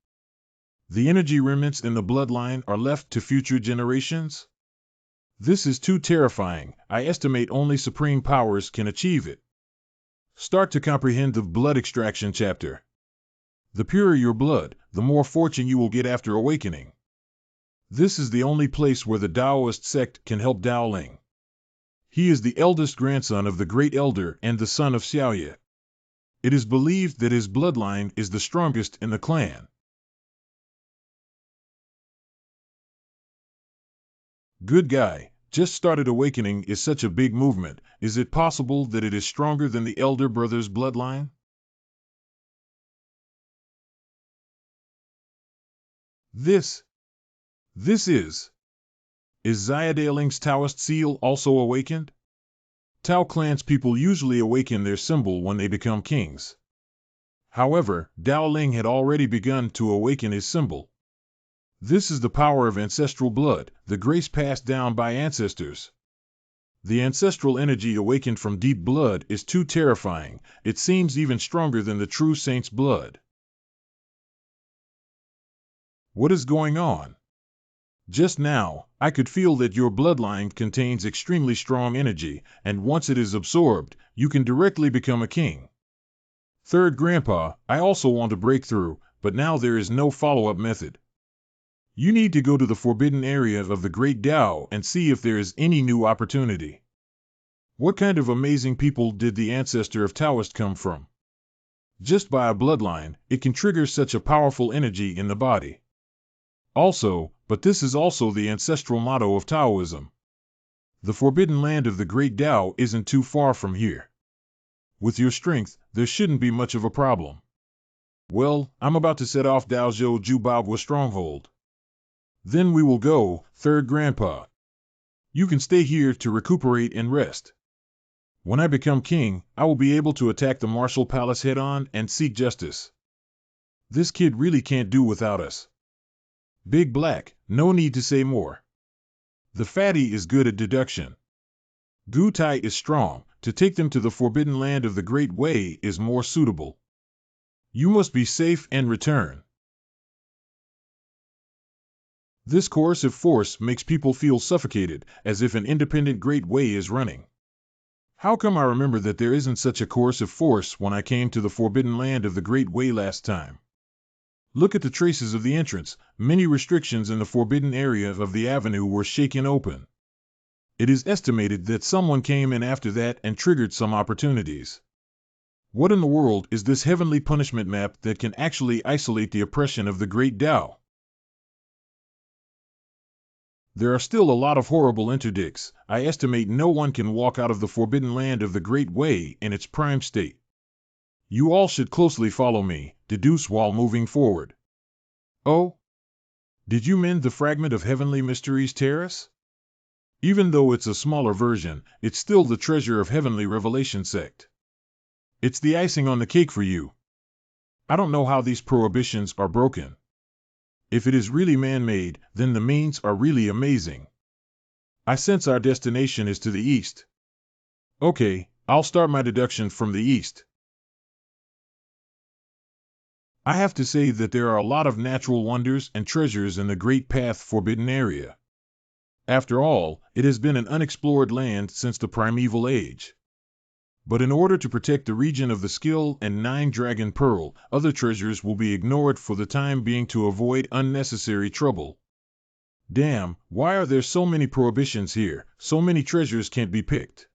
The energy remnants in the bloodline are left to future generations? This is too terrifying. I estimate only supreme powers can achieve it. Start to comprehend the blood extraction chapter. The purer your blood, the more fortune you will get after awakening. This is the only place where the Taoist sect can help Daoling. He is the eldest grandson of the Great Elder and the son of Xiaoye. It is believed that his bloodline is the strongest in the clan. Good guy, just started awakening is such a big movement. Is it possible that it is stronger than the elder brother's bloodline? This is Xiaodaling's Taoist seal also awakened? Tao clan's people usually awaken their symbol when they become kings. However, Daoling had already begun to awaken his symbol. This is the power of ancestral blood, the grace passed down by ancestors. The ancestral energy awakened from deep blood is too terrifying. It seems even stronger than the true saint's blood. What is going on? Just now, I could feel that your bloodline contains extremely strong energy, and once it is absorbed, you can directly become a king. Third grandpa, I also want to break through, but now there is no follow-up method. You need to go to the forbidden area of the Great Tao and see if there is any new opportunity. What kind of amazing people did the ancestor of Taoist come from? Just by a bloodline, it can trigger such a powerful energy in the body. Also, but this is also the ancestral motto of Taoism. The forbidden land of the Great Tao isn't too far from here. With your strength, there shouldn't be much of a problem. Well, I'm about to set off Daozhou Jubabwa stronghold. Then we will go, third grandpa. You can stay here to recuperate and rest. When I become king, I will be able to attack the martial palace head-on and seek justice. This kid really can't do without us. Big Black, no need to say more. The fatty is good at deduction. Gu Tai is strong. To take them to the forbidden land of the Great Way is more suitable. You must be safe and return. This coercive force makes people feel suffocated, as if an independent Great Way is running. How come I remember that there isn't such a coercive force when I came to the forbidden land of the Great Way last time? Look at the traces of the entrance. Many restrictions in the forbidden area of the avenue were shaken open. It is estimated that someone came in after that and triggered some opportunities. What in the world is this heavenly punishment map that can actually isolate the oppression of the Great Tao? There are still a lot of horrible interdicts. I estimate no one can walk out of the forbidden land of the Great Way in its prime state. You all should closely follow me, deduce while moving forward. Oh? Did you mend the fragment of Heavenly Mysteries Terrace? Even though it's a smaller version, it's still the treasure of Heavenly Revelation sect. It's the icing on the cake for you. I don't know how these prohibitions are broken. If it is really man-made, then the means are really amazing. I sense our destination is to the east. Okay, I'll start my deduction from the east. I have to say that there are a lot of natural wonders and treasures in the Great Path Forbidden area. After all, it has been an unexplored land since the primeval age. But in order to protect the region of the Skill and Nine-Dragon Pearl, other treasures will be ignored for the time being to avoid unnecessary trouble. Damn, why are there so many prohibitions here? So many treasures can't be picked.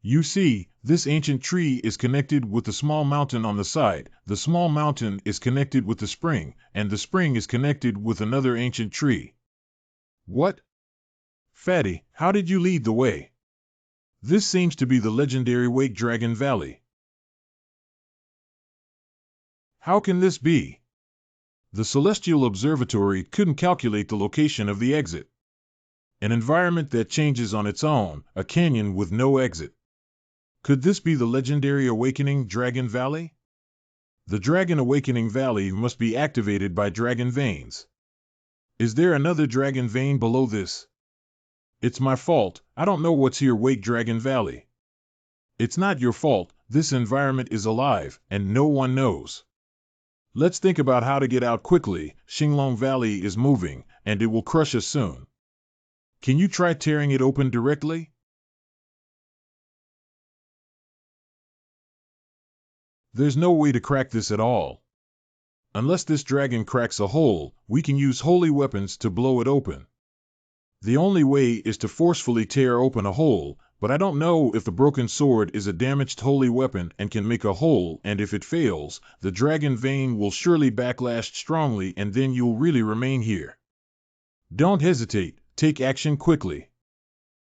You see, this ancient tree is connected with the small mountain on the side, the small mountain is connected with the spring, and the spring is connected with another ancient tree. What? Fatty, how did you lead the way? This seems to be the legendary Wake Dragon Valley. How can this be? The Celestial Observatory couldn't calculate the location of the exit. An environment that changes on its own, a canyon with no exit. Could this be the legendary Awakening Dragon Valley? The Dragon Awakening Valley must be activated by dragon veins. Is there another dragon vein below this? It's my fault, I don't know what's here. Wake Dragon Valley. It's not your fault, this environment is alive, and no one knows. Let's think about how to get out quickly. Xinglong Valley is moving, and it will crush us soon. Can you try tearing it open directly? There's no way to crack this at all. Unless this dragon cracks a hole, we can use holy weapons to blow it open. The only way is to forcefully tear open a hole, but I don't know if the broken sword is a damaged holy weapon and can make a hole, and if it fails, the dragon vein will surely backlash strongly and then you'll really remain here. Don't hesitate, take action quickly.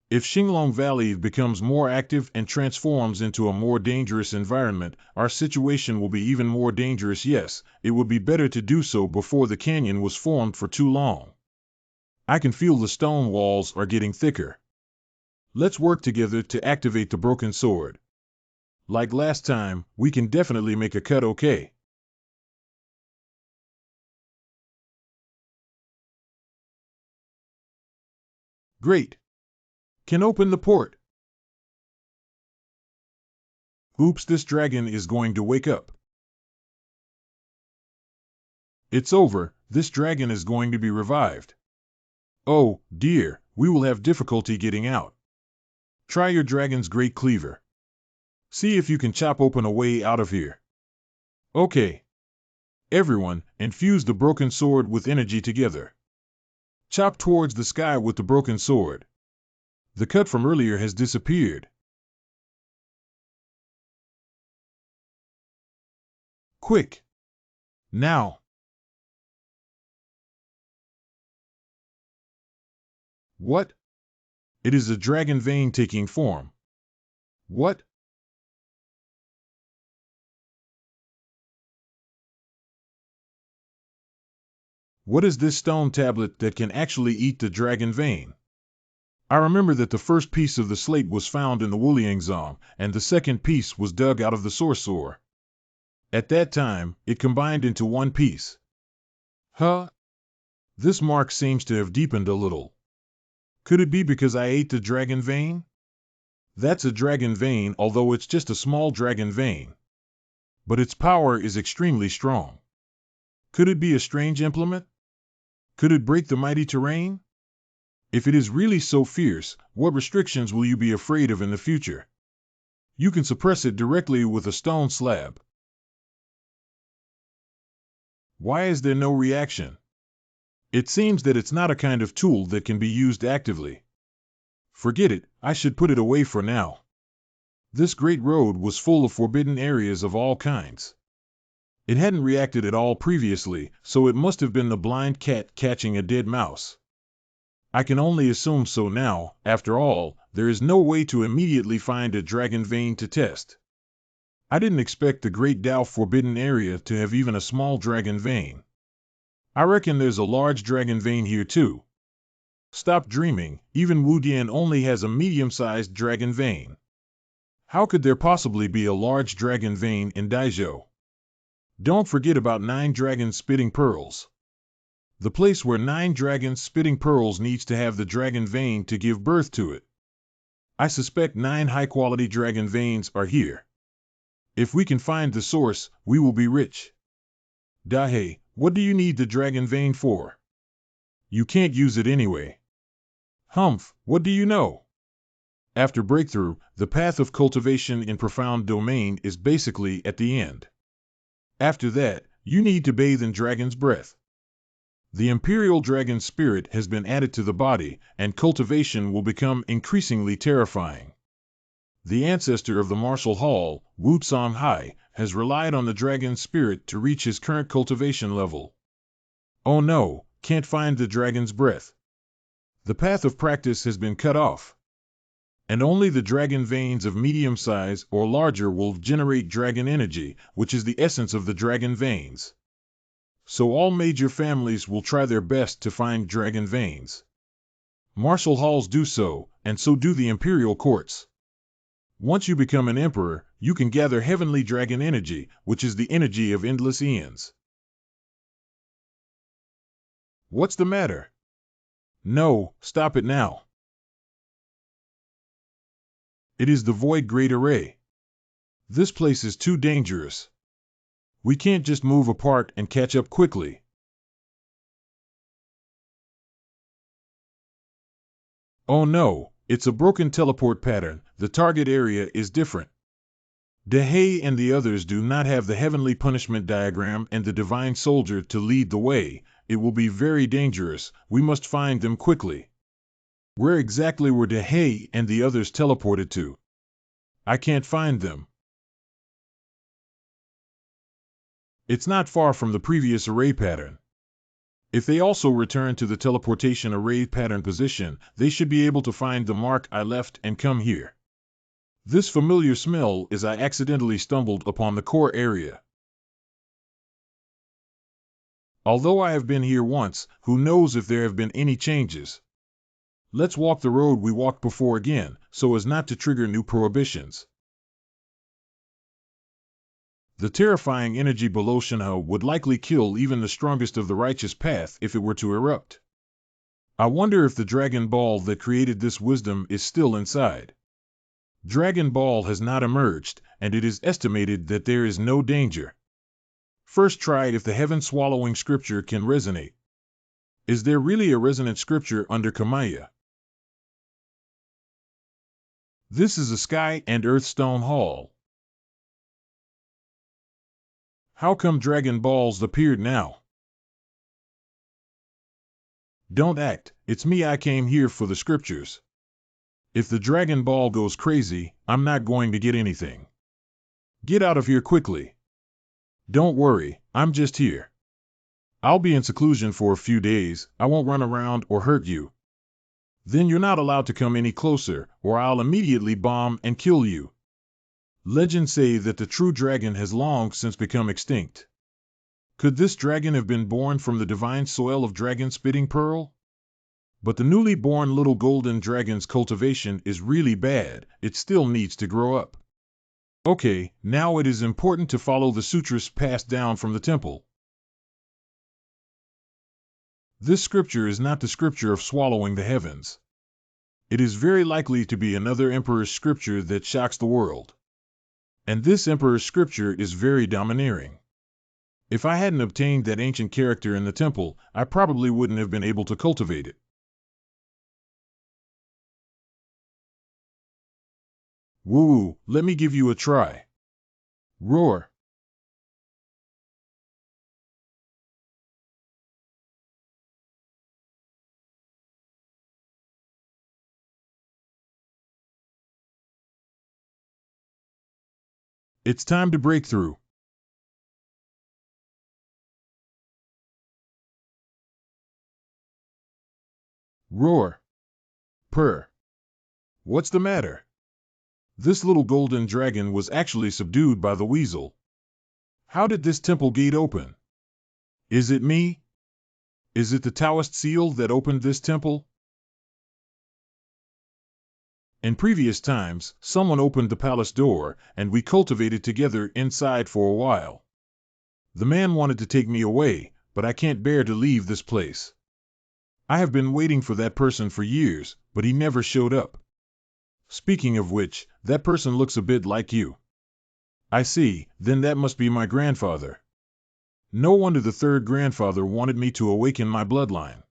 If Xinglong Valley becomes more active and transforms into a more dangerous environment, our situation will be even more dangerous. Yes, it would be better to do so before the canyon was formed for too long. I can feel the stone walls are getting thicker. Let's work together to activate the broken sword. Like last time, we can definitely make a cut, okay? Great. Can open the port. Oops, this dragon is going to wake up. It's over, this dragon is going to be revived. Oh, dear, we will have difficulty getting out. Try your dragon's great cleaver. See if you can chop open a way out of here. Okay. Everyone, infuse the broken sword with energy together. Chop towards the sky with the broken sword. The cut from earlier has disappeared. Quick! Now! What? It is a dragon vein taking form. What? What is this stone tablet that can actually eat the dragon vein? I remember that the first piece of the slate was found in the Wuliangzong, and the second piece was dug out of the sorcerer. At that time, it combined into one piece. Huh? This mark seems to have deepened a little. Could it be because I ate the dragon vein? That's a dragon vein, although it's just a small dragon vein. But its power is extremely strong. Could it be a strange implement? Could it break the mighty terrain? If it is really so fierce, what restrictions will you be afraid of in the future? You can suppress it directly with a stone slab. Why is there no reaction? It seems that it's not a kind of tool that can be used actively. Forget it, I should put it away for now. This great road was full of forbidden areas of all kinds. It hadn't reacted at all previously, so it must have been the blind cat catching a dead mouse. I can only assume so now. After all, there is no way to immediately find a dragon vein to test. I didn't expect the Great Dao Forbidden Area to have even a small dragon vein. I reckon there's a large dragon vein here too. Stop dreaming, even Wudian only has a medium-sized dragon vein. How could there possibly be a large dragon vein in Daizhou? Don't forget about 9 dragons spitting pearls. The place where 9 dragons spitting pearls needs to have the dragon vein to give birth to it. I suspect 9 high-quality dragon veins are here. If we can find the source, we will be rich. Dahei, what do you need the dragon vein for? You can't use it anyway. Humph, what do you know? After breakthrough, the path of cultivation in profound domain is basically at the end. After that, you need to bathe in dragon's breath. The imperial dragon spirit has been added to the body, and cultivation will become increasingly terrifying. The ancestor of the martial hall, Wu Hai, has relied on the dragon spirit to reach his current cultivation level. Oh no, can't find the dragon's breath. The path of practice has been cut off. And only the dragon veins of medium size or larger will generate dragon energy, which is the essence of the dragon veins. So all major families will try their best to find dragon veins. Martial halls do so, and so do the imperial courts. Once you become an emperor, you can gather heavenly dragon energy, which is the energy of endless eons. What's the matter? No, stop it now. It is the Void Great Array. This place is too dangerous. We can't just move apart and catch up quickly. Oh no, it's a broken teleport pattern. The target area is different. Dehay and the others do not have the heavenly punishment diagram and the divine soldier to lead the way. It will be very dangerous. We must find them quickly. Where exactly were Dehay and the others teleported to? I can't find them. It's not far from the previous array pattern. If they also return to the teleportation array pattern position, they should be able to find the mark I left and come here. This familiar smell is I accidentally stumbled upon the core area. Although I have been here once, who knows if there have been any changes? Let's walk the road we walked before again, so as not to trigger new prohibitions. The terrifying energy below Shinho would likely kill even the strongest of the righteous path if it were to erupt. I wonder if the Dragon Ball that created this wisdom is still inside. Dragon Ball has not emerged, and it is estimated that there is no danger. First try if the heaven-swallowing scripture can resonate. Is there really a resonant scripture under Kamaya? This is a Sky and Earth Stone Hall. How come Dragon Balls appeared now? Don't act, it's me. I came here for the scriptures. If the Dragon Ball goes crazy, I'm not going to get anything. Get out of here quickly. Don't worry, I'm just here. I'll be in seclusion for a few days. I won't run around or hurt you. Then you're not allowed to come any closer, or I'll immediately bomb and kill you. Legends say that the true dragon has long since become extinct. Could this dragon have been born from the divine soil of Dragon Spitting Pearl? But the newly born little golden dragon's cultivation is really bad. It still needs to grow up. Okay, now it is important to follow the sutras passed down from the temple. This scripture is not the scripture of swallowing the heavens. It is very likely to be another emperor's scripture that shocks the world. And this emperor's scripture is very domineering. If I hadn't obtained that ancient character in the temple, I probably wouldn't have been able to cultivate it. Woo, let me give you a try. Roar. It's time to break through. Roar. Purr. What's the matter? This little golden dragon was actually subdued by the weasel. How did this temple gate open? Is it me? Is it the Taoist seal that opened this temple? In previous times, someone opened the palace door, and we cultivated together inside for a while. The man wanted to take me away, but I can't bear to leave this place. I have been waiting for that person for years, but he never showed up. Speaking of which, that person looks a bit like you. I see, then that must be my grandfather. No wonder the third grandfather wanted me to awaken my bloodline.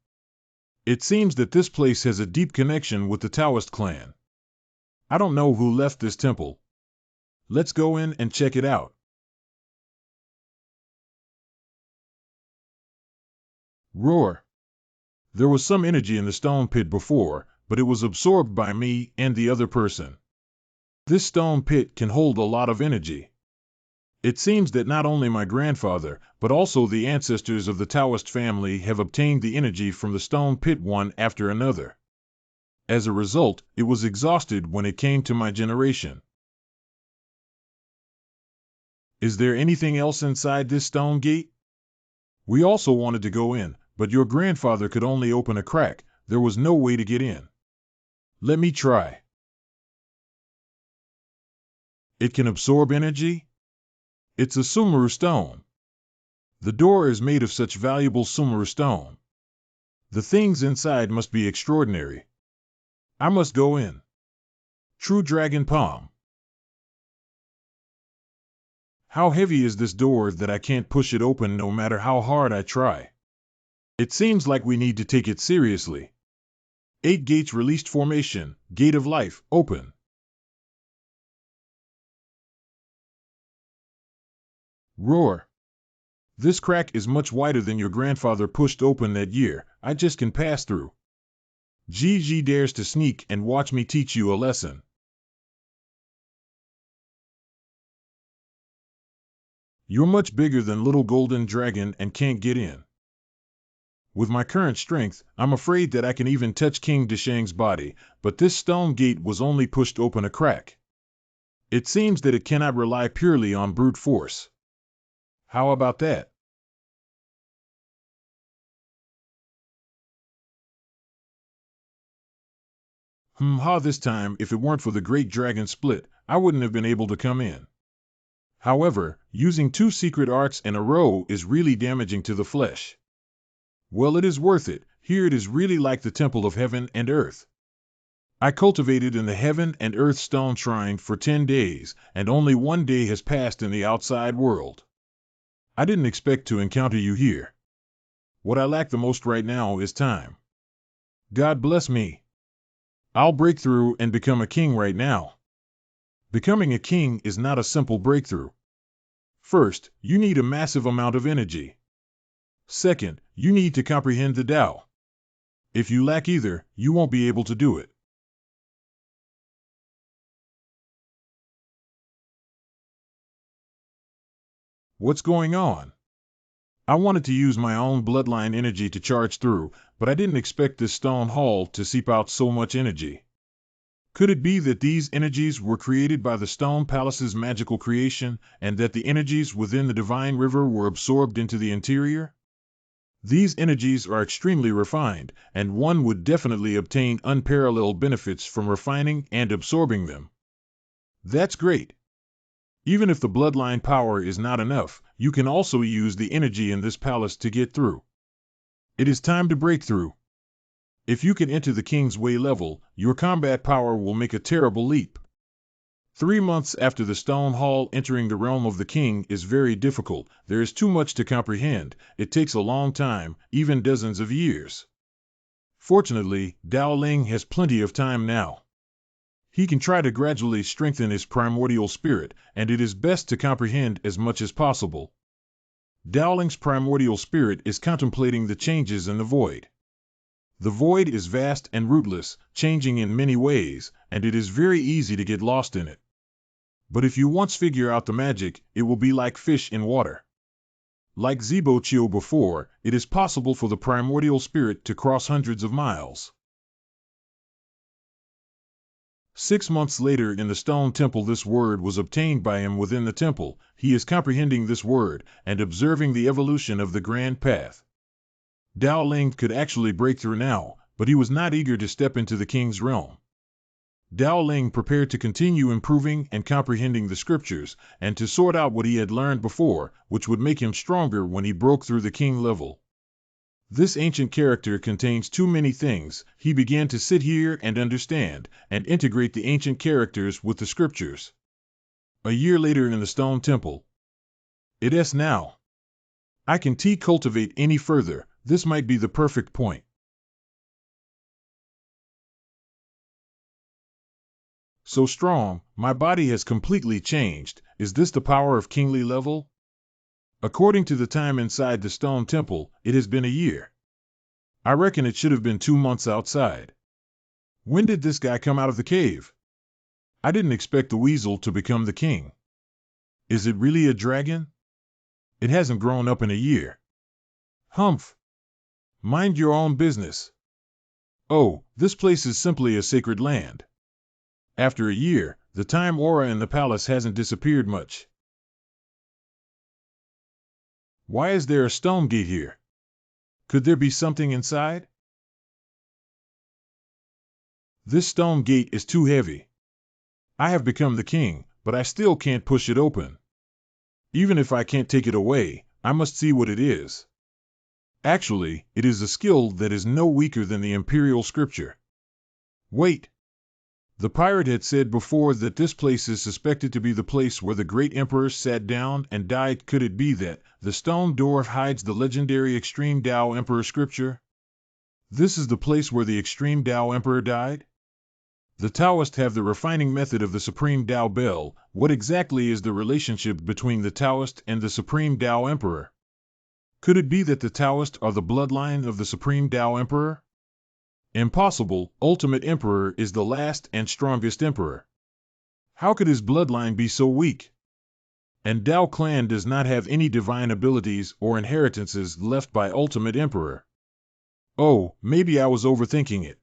It seems that this place has a deep connection with the Taoist clan. I don't know who left this temple. Let's go in and check it out. Roar. There was some energy in the stone pit before, but it was absorbed by me and the other person. This stone pit can hold a lot of energy. It seems that not only my grandfather, but also the ancestors of the Taoist family have obtained the energy from the stone pit one after another. As a result, it was exhausted when it came to my generation. Is there anything else inside this stone gate? We also wanted to go in, but your grandfather could only open a crack. There was no way to get in. Let me try. It can absorb energy? It's a Sumeru stone. The door is made of such valuable Sumeru stone. The things inside must be extraordinary. I must go in. True dragon palm. How heavy is this door that I can't push it open no matter how hard I try? It seems like we need to take it seriously. 8 gates released formation, gate of life, open. Roar. This crack is much wider than your grandfather pushed open that year. I just can pass through. Gigi dares to sneak and watch me teach you a lesson. You're much bigger than little golden dragon and can't get in. With my current strength, I'm afraid that I can even touch King Deshang's body, but this stone gate was only pushed open a crack. It seems that it cannot rely purely on brute force. How about that? This time, if it weren't for the Great Dragon Split, I wouldn't have been able to come in. However, using 2 secret arts in a row is really damaging to the flesh. Well, it is worth it. Here it is really like the temple of heaven and earth. I cultivated in the heaven and earth stone shrine for 10 days, and only 1 day has passed in the outside world. I didn't expect to encounter you here. What I lack the most right now is time. God bless me. I'll break through and become a king right now. Becoming a king is not a simple breakthrough. First, you need a massive amount of energy. Second, you need to comprehend the Tao. If you lack either, you won't be able to do it. What's going on? I wanted to use my own bloodline energy to charge through, but I didn't expect this stone hall to seep out so much energy. Could it be that these energies were created by the stone palace's magical creation, and that the energies within the divine river were absorbed into the interior? These energies are extremely refined, and one would definitely obtain unparalleled benefits from refining and absorbing them. That's great. Even if the bloodline power is not enough, you can also use the energy in this palace to get through. It is time to break through. If you can enter the King's Way level, your combat power will make a terrible leap. 3 months after the stone hall entering the realm of the king is very difficult. There is too much to comprehend. It takes a long time, even dozens of years. Fortunately, Dao Ling has plenty of time now. He can try to gradually strengthen his primordial spirit, and it is best to comprehend as much as possible. Dao Ling's primordial spirit is contemplating the changes in the void. The void is vast and rootless, changing in many ways, and it is very easy to get lost in it. But if you once figure out the magic, it will be like fish in water. Like Zibo before, it is possible for the primordial spirit to cross hundreds of miles. 6 months later in the stone temple, this word was obtained by him within the temple. He is comprehending this word and observing the evolution of the grand path. Dao Ling could actually break through now, but he was not eager to step into the king's realm. Dao Ling prepared to continue improving and comprehending the scriptures, and to sort out what he had learned before, which would make him stronger when he broke through the king level. This ancient character contains too many things. He began to sit here and understand, and integrate the ancient characters with the scriptures. A year later in the stone temple. It is now. I can cultivate any further. This might be the perfect point. So strong, my body has completely changed. Is this the power of kingly level? According to the time inside the stone temple, it has been a year. I reckon it should have been 2 months outside. When did this guy come out of the cave? I didn't expect the weasel to become the king. Is it really a dragon? It hasn't grown up in a year. Humph! Mind your own business. Oh, this place is simply a sacred land. After a year, the time aura in the palace hasn't disappeared much. Why is there a stone gate here? Could there be something inside? This stone gate is too heavy. I have become the king, but I still can't push it open. Even if I can't take it away, I must see what it is. Actually, it is a skill that is no weaker than the imperial scripture. Wait! The pirate had said before that this place is suspected to be the place where the great emperor sat down and died. Could it be that the stone door hides the legendary Extreme Tao Emperor scripture? This is the place where the Extreme Tao Emperor died? The Taoists have the refining method of the Supreme Tao Bell. What exactly is the relationship between the Taoist and the Supreme Tao Emperor? Could it be that the Taoists are the bloodline of the Supreme Tao Emperor? Impossible. Ultimate Emperor is the last and strongest emperor. How could his bloodline be so weak? And Tao clan does not have any divine abilities or inheritances left by Ultimate Emperor. Oh, maybe I was overthinking it.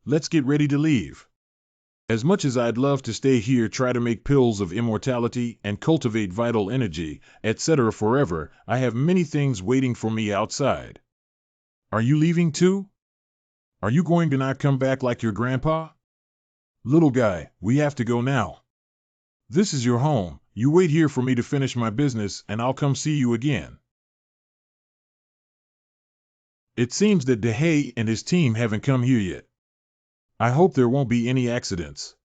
Let's get ready to leave. As much as I'd love to stay here, try to make pills of immortality and cultivate vital energy, etc. forever, I have many things waiting for me outside. Are you leaving too? Are you going to not come back like your grandpa? Little guy, we have to go now. This is your home. You wait here for me to finish my business and I'll come see you again. It seems that DeHay and his team haven't come here yet. I hope there won't be any accidents.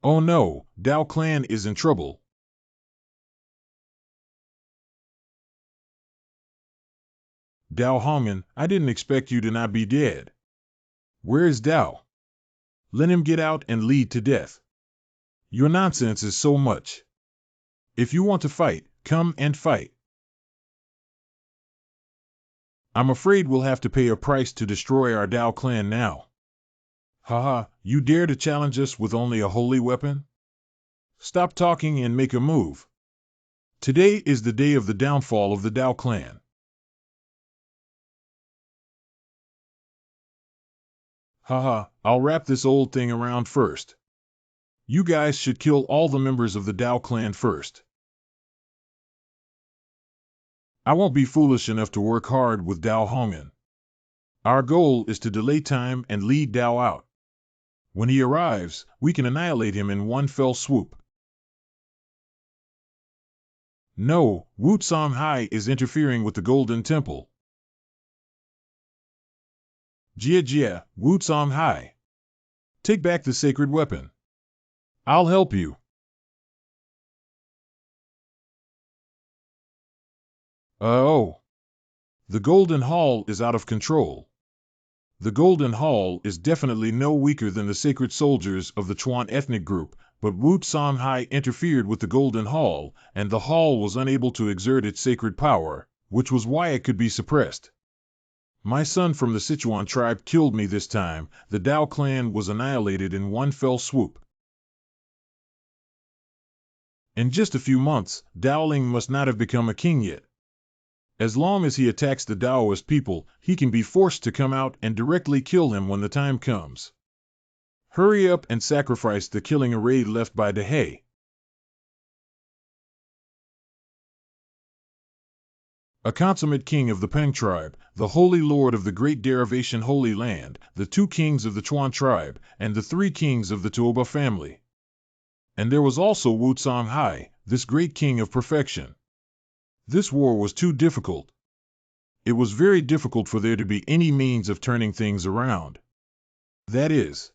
Oh no, Tao clan is in trouble. Tao Hongan, I didn't expect you to not be dead. Where is Tao? Let him get out and lead to death. Your nonsense is so much. If you want to fight, come and fight. I'm afraid we'll have to pay a price to destroy our Tao clan now. Haha, you dare to challenge us with only a holy weapon? Stop talking and make a move. Today is the day of the downfall of the Tao clan. Haha, I'll wrap this old thing around first. You guys should kill all the members of the Tao clan first. I won't be foolish enough to work hard with Tao Hongan. Our goal is to delay time and lead Tao out. When he arrives, we can annihilate him in one fell swoop. No, Wu Song Hai is interfering with the Golden Temple. Jia, Wu Song Hai. Take back the sacred weapon. I'll help you. Oh. The Golden Hall is out of control. The Golden Hall is definitely no weaker than the sacred soldiers of the Chuan ethnic group, but Wu Song Hai interfered with the Golden Hall, and the hall was unable to exert its sacred power, which was why it could be suppressed. My son from the Sichuan tribe killed me this time. The Tao clan was annihilated in one fell swoop. In just a few months, Daoling must not have become a king yet. As long as he attacks the Taoist people, he can be forced to come out and directly kill him when the time comes. Hurry up and sacrifice the killing array left by DeHay. A consummate king of the Peng tribe, the holy lord of the great derivation Holy Land, the 2 kings of the Chuan tribe, and the 3 kings of the Tuoba family. And there was also Wu Song Hai, this great king of perfection. This war was too difficult. It was very difficult for there to be any means of turning things around. That is.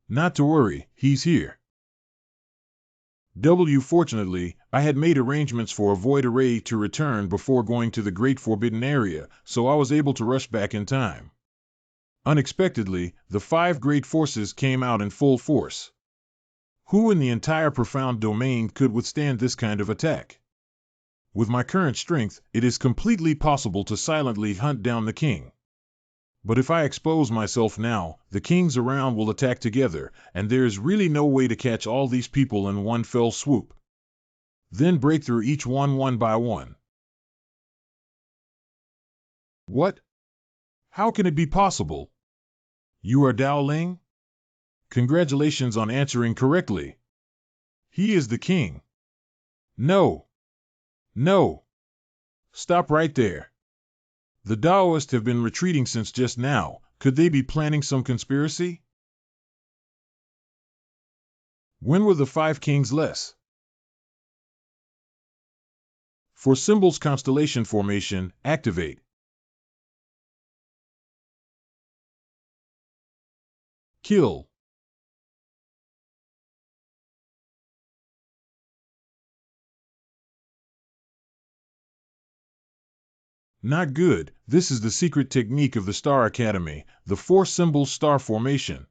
Not to worry, he's here. Fortunately, I had made arrangements for a void array to return before going to the Great Forbidden Area, so I was able to rush back in time. Unexpectedly, the 5 great forces came out in full force. Who in the entire profound domain could withstand this kind of attack? With my current strength, it is completely possible to silently hunt down the king. But if I expose myself now, the kings around will attack together, and there is really no way to catch all these people in one fell swoop. Then break through each one by one. What? How can it be possible? You are Dao Ling? Congratulations on answering correctly. He is the king. No. No. Stop right there. The Taoists have been retreating since just now. Could they be planning some conspiracy? When were the 5 kings less? For symbols constellation formation, activate. Kill. Not good. This is the secret technique of the Star Academy, the 4 symbols star formation.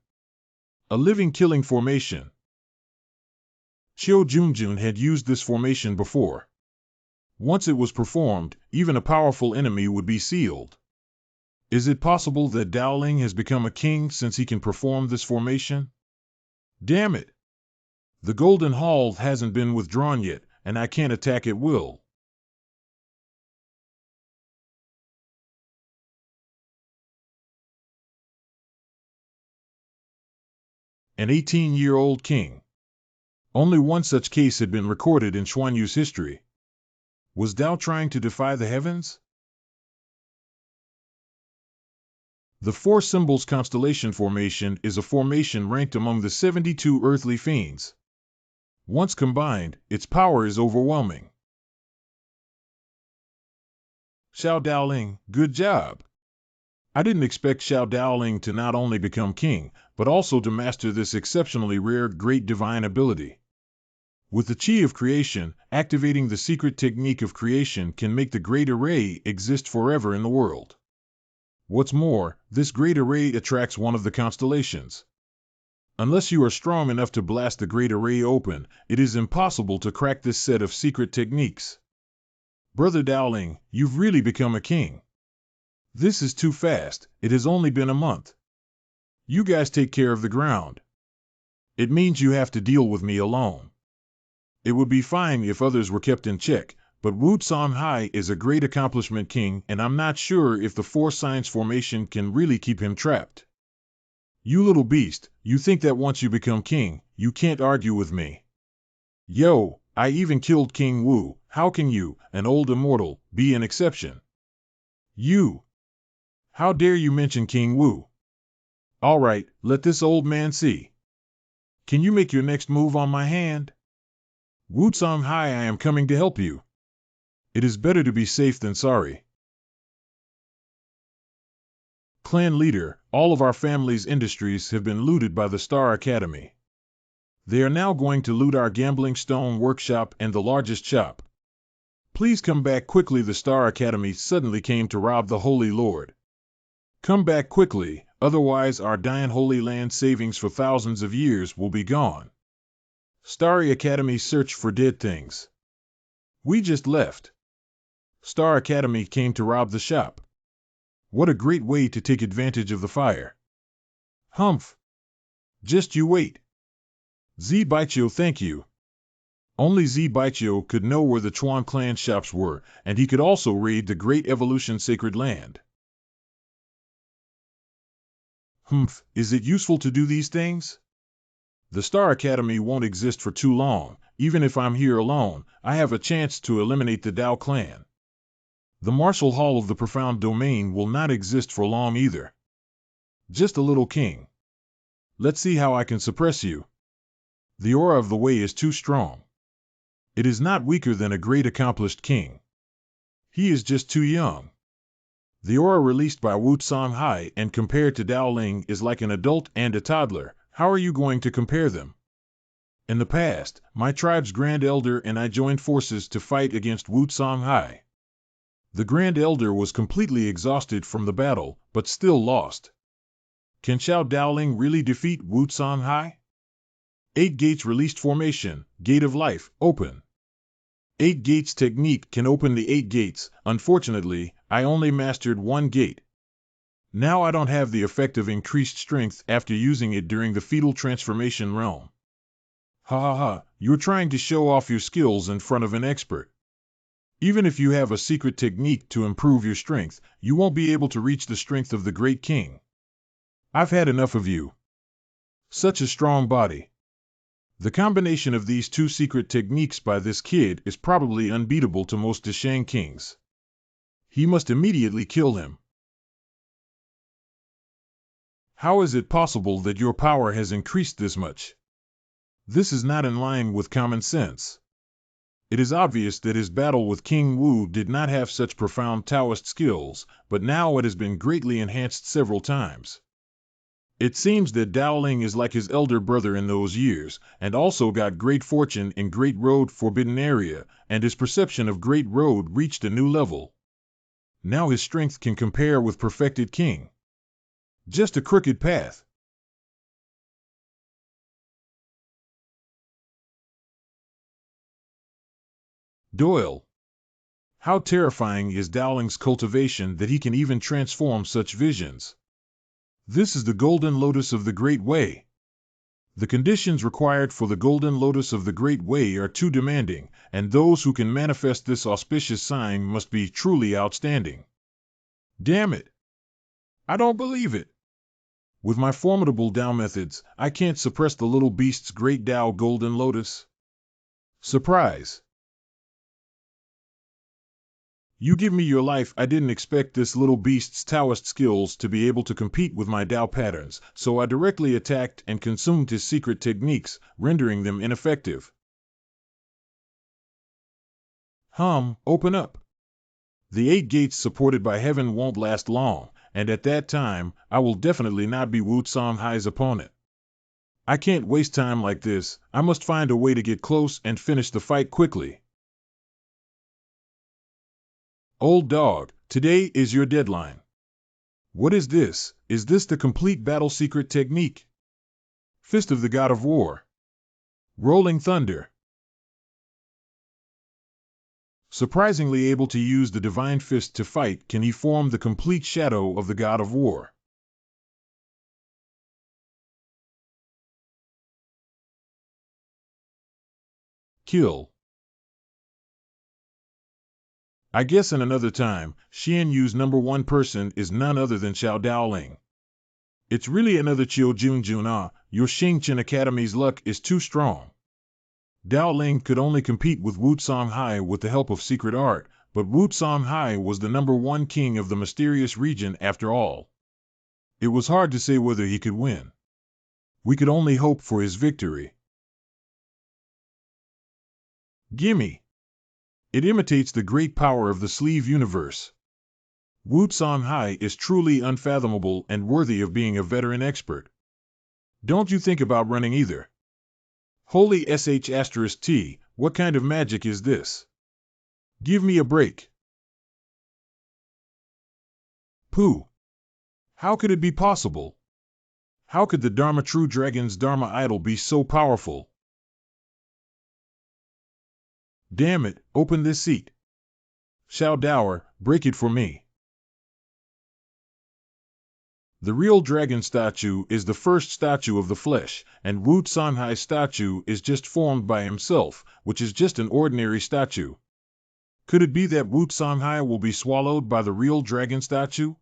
A living killing formation. Qiu Junjun had used this formation before. Once it was performed, even a powerful enemy would be sealed. Is it possible that Dao Ling has become a king since he can perform this formation? Damn it! The Golden Hall hasn't been withdrawn yet, and I can't attack at will. An 18-year-old king. Only one such case had been recorded in Xuanyu's history. Was Dao trying to defy the heavens? The 4 symbols constellation formation is a formation ranked among the 72 earthly fiends. Once combined, its power is overwhelming. Xiao Daoling, good job! I didn't expect Xiao Daoling to not only become king, but also to master this exceptionally rare great divine ability. With the Qi of creation, activating the secret technique of creation can make the Great Array exist forever in the world. What's more, this Great Array attracts one of the constellations. Unless you are strong enough to blast the Great Array open, it is impossible to crack this set of secret techniques. Brother Daoling, you've really become a king. This is too fast. It has only been a month. You guys take care of the ground. It means you have to deal with me alone. It would be fine if others were kept in check, but Wu Songhai is a great accomplishment king, and I'm not sure if the 4 signs formation can really keep him trapped. You little beast, you think that once you become king, you can't argue with me. Yo, I even killed King Wu. How can you, an old immortal, be an exception? You! How dare you mention King Wu? All right, let this old man see. Can you make your next move on my hand? Wu Songhai, I am coming to help you. It is better to be safe than sorry. Clan leader, all of our family's industries have been looted by the Star Academy. They are now going to loot our gambling stone workshop and the largest shop. Please come back quickly. The Star Academy suddenly came to rob the Holy Lord. Come back quickly, otherwise our Dian Holy Land savings for thousands of years will be gone. Starry Academy search for dead things. We just left. Star Academy came to rob the shop. What a great way to take advantage of the fire. Humph. Just you wait. Zi Baiqiu, thank you. Only Zi Baiqiu could know where the Chuan clan shops were, and he could also raid the Great Evolution Sacred Land. Humph, is it useful to do these things? The Star Academy won't exist for too long. Even if I'm here alone, I have a chance to eliminate the Dao clan. The Martial Hall of the Profound Domain will not exist for long either. Just a little king. Let's see how I can suppress you. The aura of the Way is too strong. It is not weaker than a great accomplished king. He is just too young. The aura released by Wu Songhai and compared to Dao Ling is like an adult and a toddler. How are you going to compare them? In the past, my tribe's Grand Elder and I joined forces to fight against Wu Songhai. The Grand Elder was completely exhausted from the battle, but still lost. Can Xiao Daoling really defeat Wu Songhai? 8 gates released formation, Gate of Life, open. 8 gates technique can open the 8 gates. Unfortunately, I only mastered 1 gate. Now I don't have the effect of increased strength after using it during the fetal transformation realm. Ha ha ha, you're trying to show off your skills in front of an expert. Even if you have a secret technique to improve your strength, you won't be able to reach the strength of the great king. I've had enough of you. Such a strong body. The combination of these 2 secret techniques by this kid is probably unbeatable to most Deshang kings. He must immediately kill him. How is it possible that your power has increased this much? This is not in line with common sense. It is obvious that his battle with King Wu did not have such profound Taoist skills, but now it has been greatly enhanced several times. It seems that Dowling is like his elder brother in those years, and also got great fortune in Great Road Forbidden Area, and his perception of Great Road reached a new level. Now his strength can compare with Perfected King. Just a crooked path. Doyle. How terrifying is Dowling's cultivation that he can even transform such visions. This is the Golden Lotus of the Great Way. The conditions required for the Golden Lotus of the Great Way are too demanding, and those who can manifest this auspicious sign must be truly outstanding. Damn it! I don't believe it! With my formidable Tao methods, I can't suppress the little beast's great Tao Golden Lotus. Surprise! You give me your life. I didn't expect this little beast's Taoist skills to be able to compete with my Tao patterns, so I directly attacked and consumed his secret techniques, rendering them ineffective. Open up. The 8 gates supported by heaven won't last long, and at that time, I will definitely not be Wu Songhai's opponent. I can't waste time like this. I must find a way to get close and finish the fight quickly. Old dog, today is your deadline. What is this? Is this the complete battle secret technique? Fist of the God of War. Rolling Thunder. Surprisingly able to use the divine fist to fight, can he form the complete shadow of the God of War. Kill. I guess in another time, Xian Yu's #1 person is none other than Xiao Daoling. It's really another Qiu Junjun. Your Xingqian Academy's luck is too strong. Daoling could only compete with Wu Songhai with the help of secret art, but Wu Songhai was the #1 king of the mysterious region after all. It was hard to say whether he could win. We could only hope for his victory. Gimme! It imitates the great power of the sleeve universe. Wu Songhai is truly unfathomable and worthy of being a veteran expert. Don't you think about running either. Holy sh*T, what kind of magic is this? Give me a break. Pooh! How could it be possible? How could the Dharma True Dragon's Dharma idol be so powerful? Damn it, open this seat. Xiao Dower, break it for me. The real dragon statue is the first statue of the flesh, and Wu Songhai's statue is just formed by himself, which is just an ordinary statue. Could it be that Wu Songhai will be swallowed by the real dragon statue?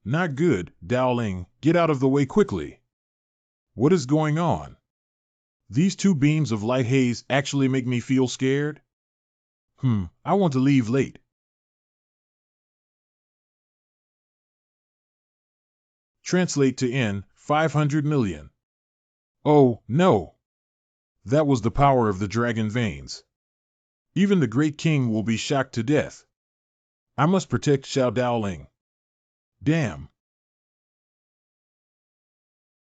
Not good, Daoling, get out of the way quickly. What is going on? These 2 beams of light haze actually make me feel scared. I want to leave late. Translate to N, 500 million. Oh, no! That was the power of the dragon veins. Even the great king will be shocked to death. I must protect Xiao Daoling. Damn!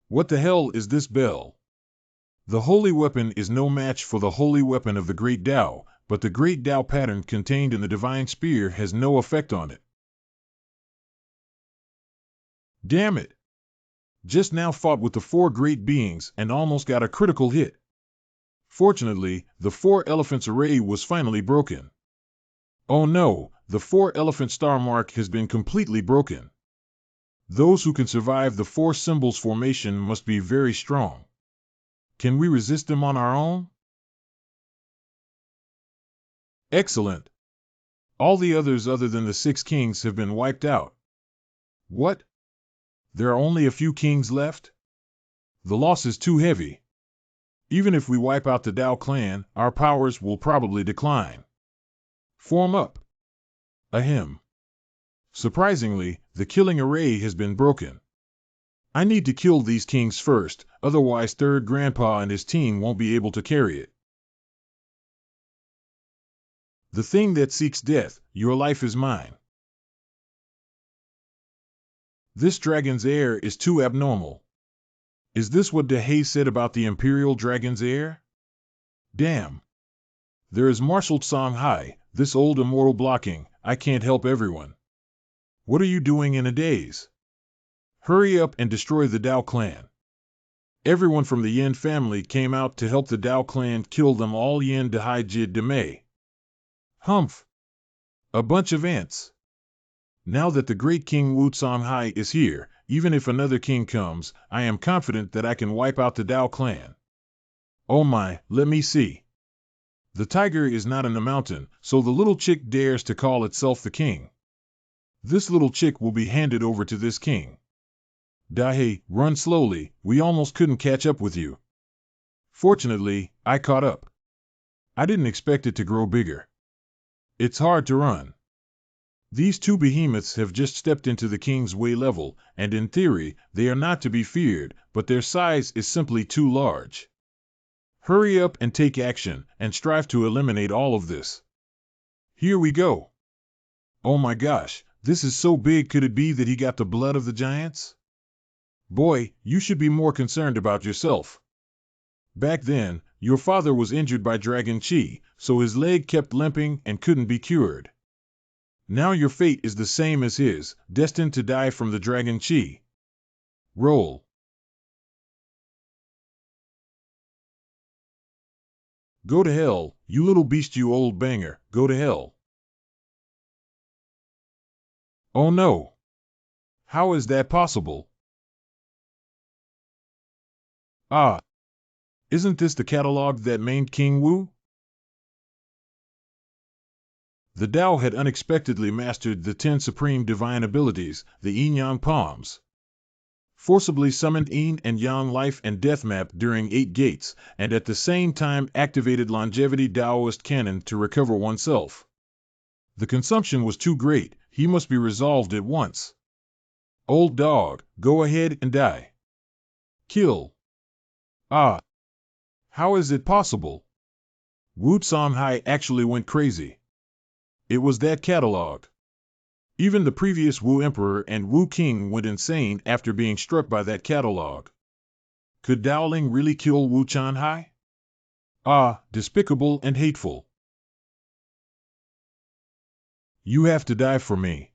What the hell is this bell? The holy weapon is no match for the holy weapon of the great Tao, but the great Tao pattern contained in the divine spear has no effect on it. Damn it! Just now fought with the 4 great beings and almost got a critical hit. Fortunately, the four elephants array was finally broken. Oh no, the four elephant star mark has been completely broken. Those who can survive the four symbols formation must be very strong. Can we resist them on our own? Excellent. All the others other than the 6 kings have been wiped out. What? There are only a few kings left? The loss is too heavy. Even if we wipe out the Dao clan, our powers will probably decline. Form up. Ahem. Surprisingly, the killing array has been broken. I need to kill these kings first, otherwise Third Grandpa and his team won't be able to carry it. The thing that seeks death, your life is mine. This dragon's heir is too abnormal. Is this what DeHaye said about the Imperial Dragon's heir? Damn. There is Marshal Songhai, this old immortal blocking, I can't help everyone. What are you doing in a daze? Hurry up and destroy the Dao clan. Everyone from the Yin family came out to help the Dao clan kill them all. Yin DeHaye Jid Demei. Humph. A bunch of ants. Now that the great King Wu Songhai is here, even if another king comes, I am confident that I can wipe out the Dao clan. Oh my, let me see. The tiger is not in the mountain, so the little chick dares to call itself the king. This little chick will be handed over to this king. DeHaye, run slowly, we almost couldn't catch up with you. Fortunately, I caught up. I didn't expect it to grow bigger. It's hard to run. These two behemoths have just stepped into the king's way level, and in theory, they are not to be feared, but their size is simply too large. Hurry up and take action, and strive to eliminate all of this. Here we go. Oh my gosh, this is so big. Could it be that he got the blood of the giants? Boy, you should be more concerned about yourself. Back then, your father was injured by Dragon Chi, so his leg kept limping and couldn't be cured. Now your fate is the same as his, destined to die from the Dragon Chi. Roll. Go to hell, you little beast, you old banger, go to hell. Oh no. How is that possible? Ah. Isn't this the catalog that maimed King Wu? The Tao had unexpectedly mastered the 10 supreme divine abilities, the Yin-Yang Palms. Forcibly summoned Yin and Yang life and death map during 8 gates, and at the same time activated longevity Taoist canon to recover oneself. The consumption was too great, he must be resolved at once. Old dog, go ahead and die. Kill. Ah. How is it possible? Wu Songhai actually went crazy. It was that catalog. Even the previous Wu Emperor and Wu King went insane after being struck by that catalog. Could Daoling really kill Wu Songhai? Ah, despicable and hateful. You have to die for me.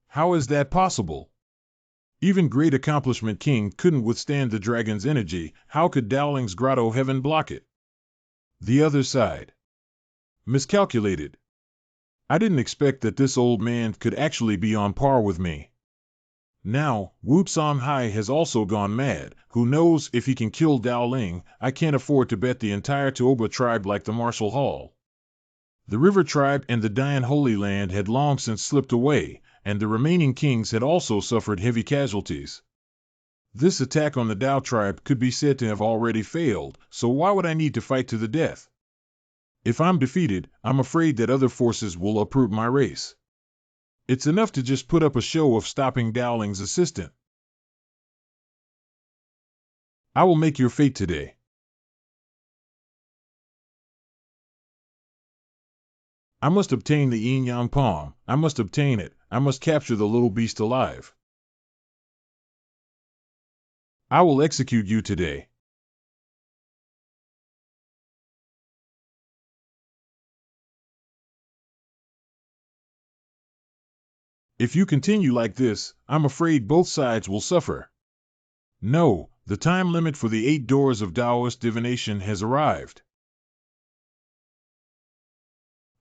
How is that possible? Even great accomplishment King couldn't withstand the dragon's energy. How could Daoling's grotto heaven block it? The other side. Miscalculated. I didn't expect that this old man could actually be on par with me. Now, Wu Songhai has also gone mad. Who knows if he can kill Daoling? I can't afford to bet the entire Tuoba tribe like the Marshall Hall. The River Tribe and the Dian Holy Land had long since slipped away, and the remaining kings had also suffered heavy casualties. This attack on the Dao tribe could be said to have already failed, so why would I need to fight to the death? If I'm defeated, I'm afraid that other forces will uproot my race. It's enough to just put up a show of stopping Daoling's assistant. I will make your fate today. I must obtain the yin-yang palm. I must obtain it. I must capture the little beast alive. I will execute you today. If you continue like this, I'm afraid both sides will suffer. No, the time limit for the 8 doors of Taoist divination has arrived.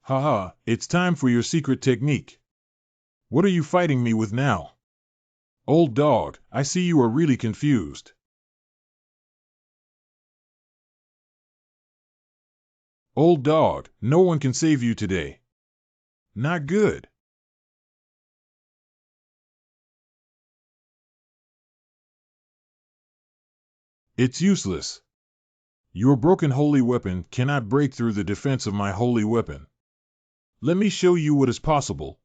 Haha, it's time for your secret technique. What are you fighting me with now? Old dog, I see you are really confused. Old dog, no one can save you today. Not good. It's useless. Your broken holy weapon cannot break through the defense of my holy weapon. Let me show you what is possible.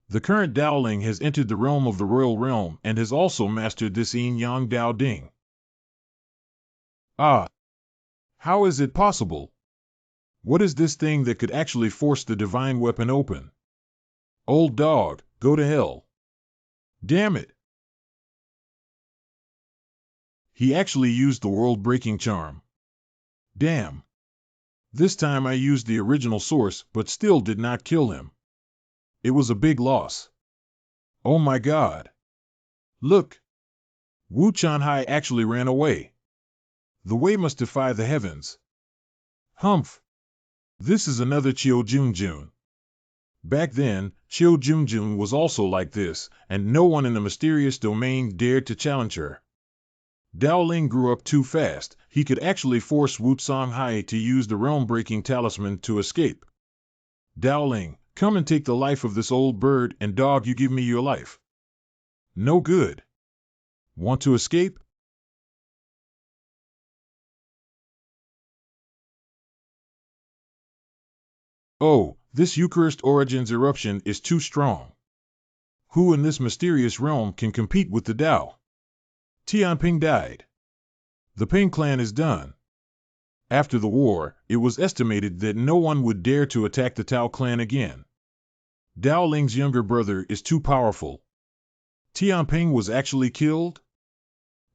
The current Daoling has entered the realm of the royal realm and has also mastered this Yin Yang Dao Ding. Ah, how is it possible? What is this thing that could actually force the divine weapon open? Old dog, go to hell. Damn it. He actually used the world-breaking charm. Damn. This time I used the original source, but still did not kill him. It was a big loss. Oh my god. Look. Wu Chanhai actually ran away. The way must defy the heavens. Humph. This is another Qiu Junjun. Back then, Qiu Junjun was also like this, and no one in the mysterious domain dared to challenge her. Daoling grew up too fast. He could actually force Wu Songhai to use the realm-breaking talisman to escape. Daoling, come and take the life of this old bird, and dog, you give me your life. No good. Want to escape? Oh, this Eucharist Origins eruption is too strong. Who in this mysterious realm can compete with the Tao? Tianping died. The Ping clan is done. After the war, it was estimated that no one would dare to attack the Tao clan again. Daoling's younger brother is too powerful. Tianping was actually killed?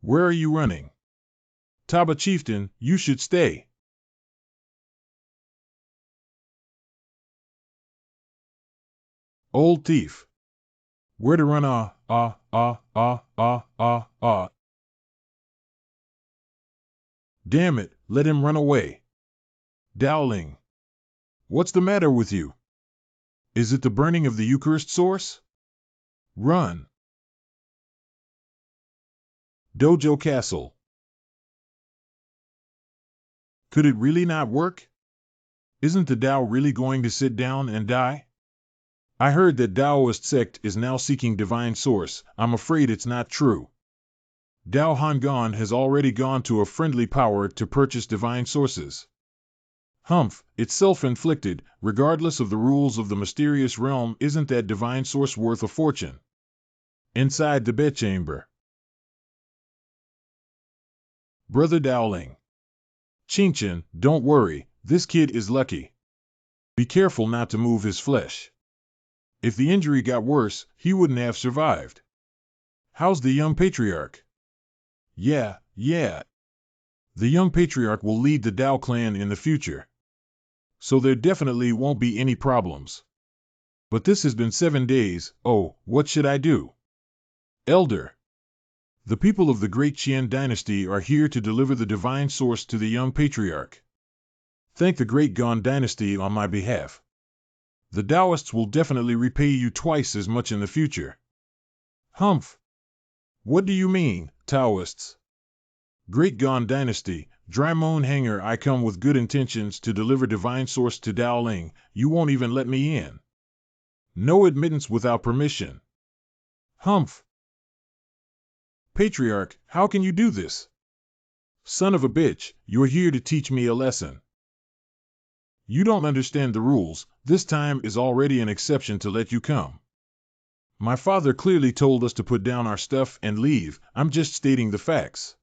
Where are you running? Taba chieftain, you should stay. Old thief. Where to run? Damn it, let him run away. Daoling. What's the matter with you? Is it the burning of the Eucharist source? Run. Dojo Castle. Could it really not work? Isn't the Tao really going to sit down and die? I heard that Taoist sect is now seeking divine source. I'm afraid it's not true. Dao Hangan has already gone to a friendly power to purchase divine sources. Humph, it's self-inflicted. Regardless of the rules of the mysterious realm, isn't that divine source worth a fortune? Inside the bedchamber. Brother Daoling. Qingchen, don't worry, this kid is lucky. Be careful not to move his flesh. If the injury got worse, he wouldn't have survived. How's the young patriarch? Yeah. The young patriarch will lead the Dao clan in the future. So there definitely won't be any problems. But this has been 7 days. Oh, what should I do? Elder. The people of the great Qian dynasty are here to deliver the divine source to the young patriarch. Thank the great Gan dynasty on my behalf. The Taoists will definitely repay you twice as much in the future. Humph. What do you mean, Taoists? Great Gan dynasty, Drymone Hanger, I come with good intentions to deliver divine source to Daoling. You won't even let me in. No admittance without permission. Humph. Patriarch, how can you do this? Son of a bitch, you're here to teach me a lesson. You don't understand the rules. This time is already an exception to let you come. My father clearly told us to put down our stuff and leave. I'm just stating the facts.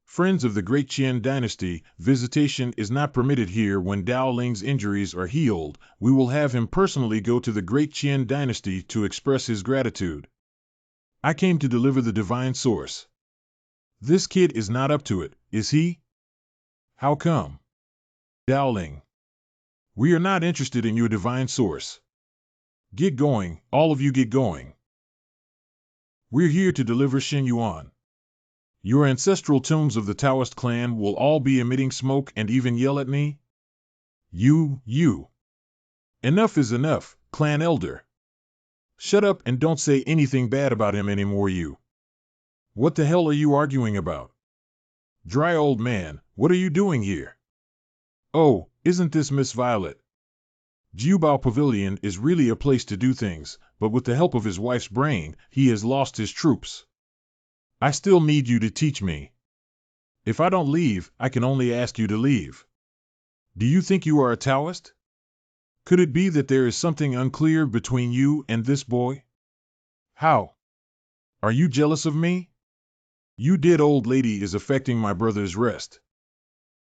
Friends of the great Qian dynasty, visitation is not permitted here. When Daoling's injuries are healed, we will have him personally go to the great Qian dynasty to express his gratitude. I came to deliver the divine source. This kid is not up to it, is he? How come? Dowling, we are not interested in your divine source. Get going, all of you get going. We're here to deliver Shen Yuan. Your ancestral tombs of the Taoist clan will all be emitting smoke and even yell at me? You. Enough is enough, clan elder. Shut up and don't say anything bad about him anymore, you. What the hell are you arguing about? Dry old man, what are you doing here? Oh, isn't this Miss Violet? Jiubao Pavilion is really a place to do things, but with the help of his wife's brain, he has lost his troops. I still need you to teach me. If I don't leave, I can only ask you to leave. Do you think you are a Taoist? Could it be that there is something unclear between you and this boy? How? Are you jealous of me? You dead old lady is affecting my brother's rest.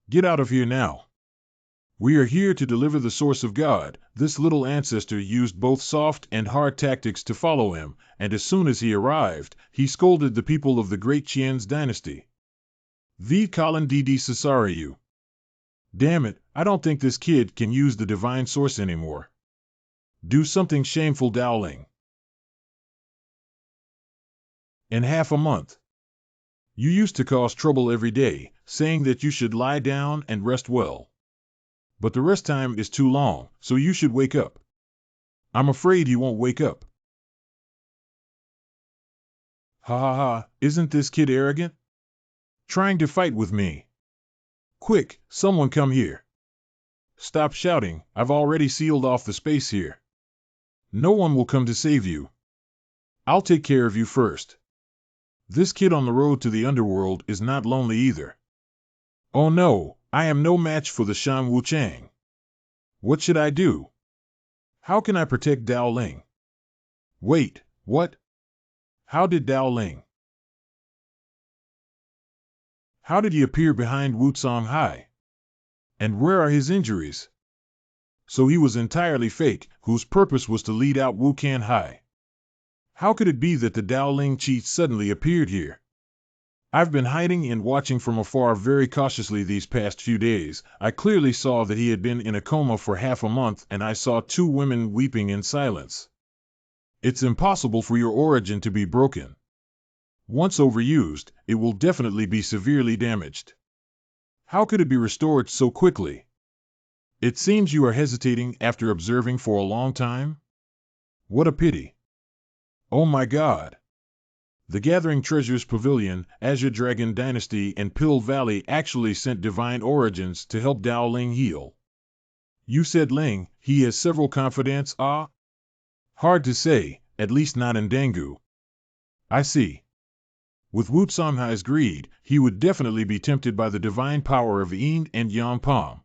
Get out of here now. We are here to deliver the source of God. This little ancestor used both soft and hard tactics to follow him, and as soon as he arrived, he scolded the people of the great Qian's dynasty. V. Colin D.D. Cesariu. Damn it, I don't think this kid can use the divine source anymore. Do something shameful, Dowling. In half a month. You used to cause trouble every day, saying that you should lie down and rest well. But the rest time is too long, so you should wake up. I'm afraid you won't wake up. Ha ha ha, isn't this kid arrogant? Trying to fight with me. Quick, someone come here. Stop shouting, I've already sealed off the space here. No one will come to save you. I'll take care of you first. This kid on the road to the underworld is not lonely either. Oh no, I am no match for the Shan Wuchang. What should I do? How can I protect Dowling? Wait, what? How did Dowling? How did he appear behind Wu Songhai? And where are his injuries? So he was entirely fake, whose purpose was to lead out Wu Canhai. How could it be that the Dowling cheat suddenly appeared here? I've been hiding and watching from afar very cautiously these past few days. I clearly saw that he had been in a coma for half a month, and I saw 2 women weeping in silence. It's impossible for your origin to be broken. Once overused, it will definitely be severely damaged. How could it be restored so quickly? It seems you are hesitating after observing for a long time? What a pity. Oh my God. The Gathering Treasures Pavilion, Azure Dragon Dynasty, and Pill Valley actually sent divine origins to help Dowling heal. You said Ling, he has several confidants, ah? Hard to say, at least not in Dangu. I see. With Wu Songhai's greed, he would definitely be tempted by the divine power of Yin and Yang Palm.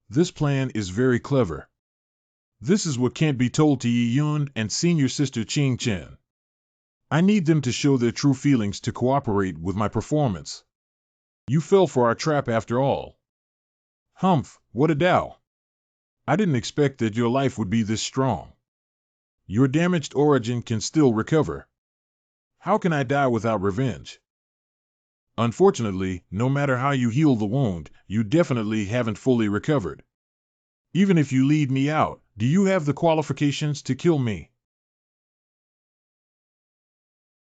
This plan is very clever. This is what can't be told to Yi Yun and senior sister Qing Chen. I need them to show their true feelings to cooperate with my performance. You fell for our trap after all. Humph, what a Dao. I didn't expect that your life would be this strong. Your damaged origin can still recover. How can I die without revenge? Unfortunately, no matter how you heal the wound, you definitely haven't fully recovered. Even if you lead me out, do you have the qualifications to kill me?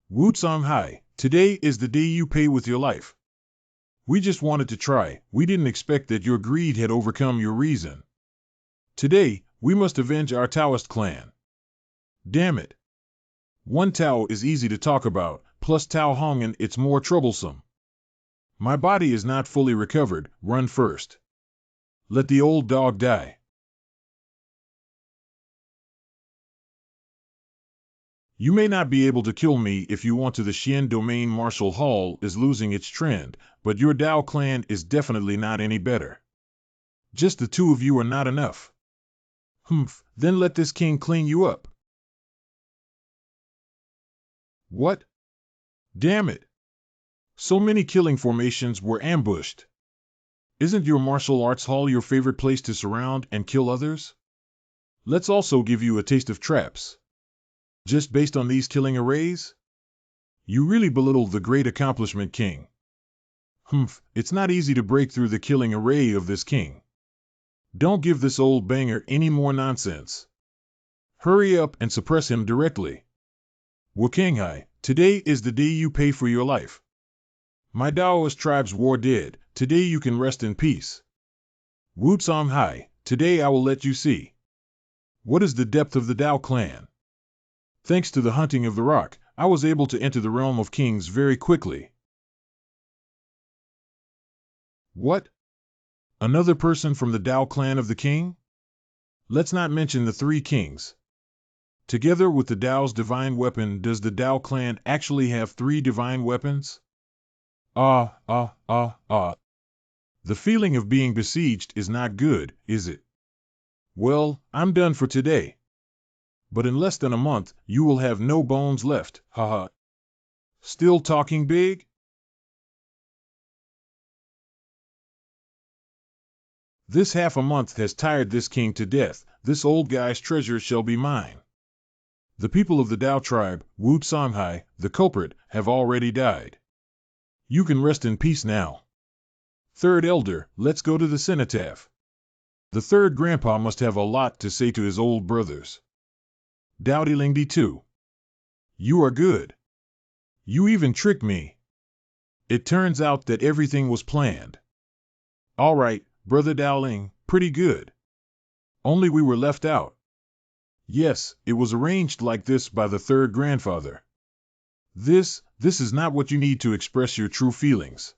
Wu Songhai, today is the day you pay with your life. We just wanted to try, we didn't expect that your greed had overcome your reason. Today, we must avenge our Taoist clan. Damn it. One Tao is easy to talk about, plus Tao Hongan it's more troublesome. My body is not fully recovered, run first. Let the old dog die. You may not be able to kill me if you want to. The Xian Domain Martial Hall is losing its trend, but your Dao clan is definitely not any better. Just the 2 of you are not enough. Humph, then let this king clean you up. What? Damn it. So many killing formations were ambushed. Isn't your martial arts hall your favorite place to surround and kill others? Let's also give you a taste of traps. Just based on these killing arrays? You really belittle the great accomplishment, King. Humph, it's not easy to break through the killing array of this king. Don't give this old banger any more nonsense. Hurry up and suppress him directly. Wakanghai, today is the day you pay for your life. My Daoist tribe's war dead, today you can rest in peace. Wu Songhai, today I will let you see. What is the depth of the Dao clan? Thanks to the hunting of the rock, I was able to enter the realm of kings very quickly. What? Another person from the Dao clan of the king? Let's not mention the three kings. Together with the Dao's divine weapon, does the Dao clan actually have three divine weapons? The feeling of being besieged is not good, is it? Well, I'm done for today. But in less than a month, you will have no bones left, haha. Still talking big? This half a month has tired this king to death. This old guy's treasure shall be mine. The people of the Dao tribe, Wu Songhai, the culprit, have already died. You can rest in peace now. Third elder, let's go to the cenotaph. The third grandpa must have a lot to say to his old brothers. Dowdy Lingdi too. You are good. You even tricked me. It turns out that everything was planned. All right, Brother Dowling, pretty good. Only we were left out. Yes, it was arranged like this by the third grandfather. This is not what you need to express your true feelings.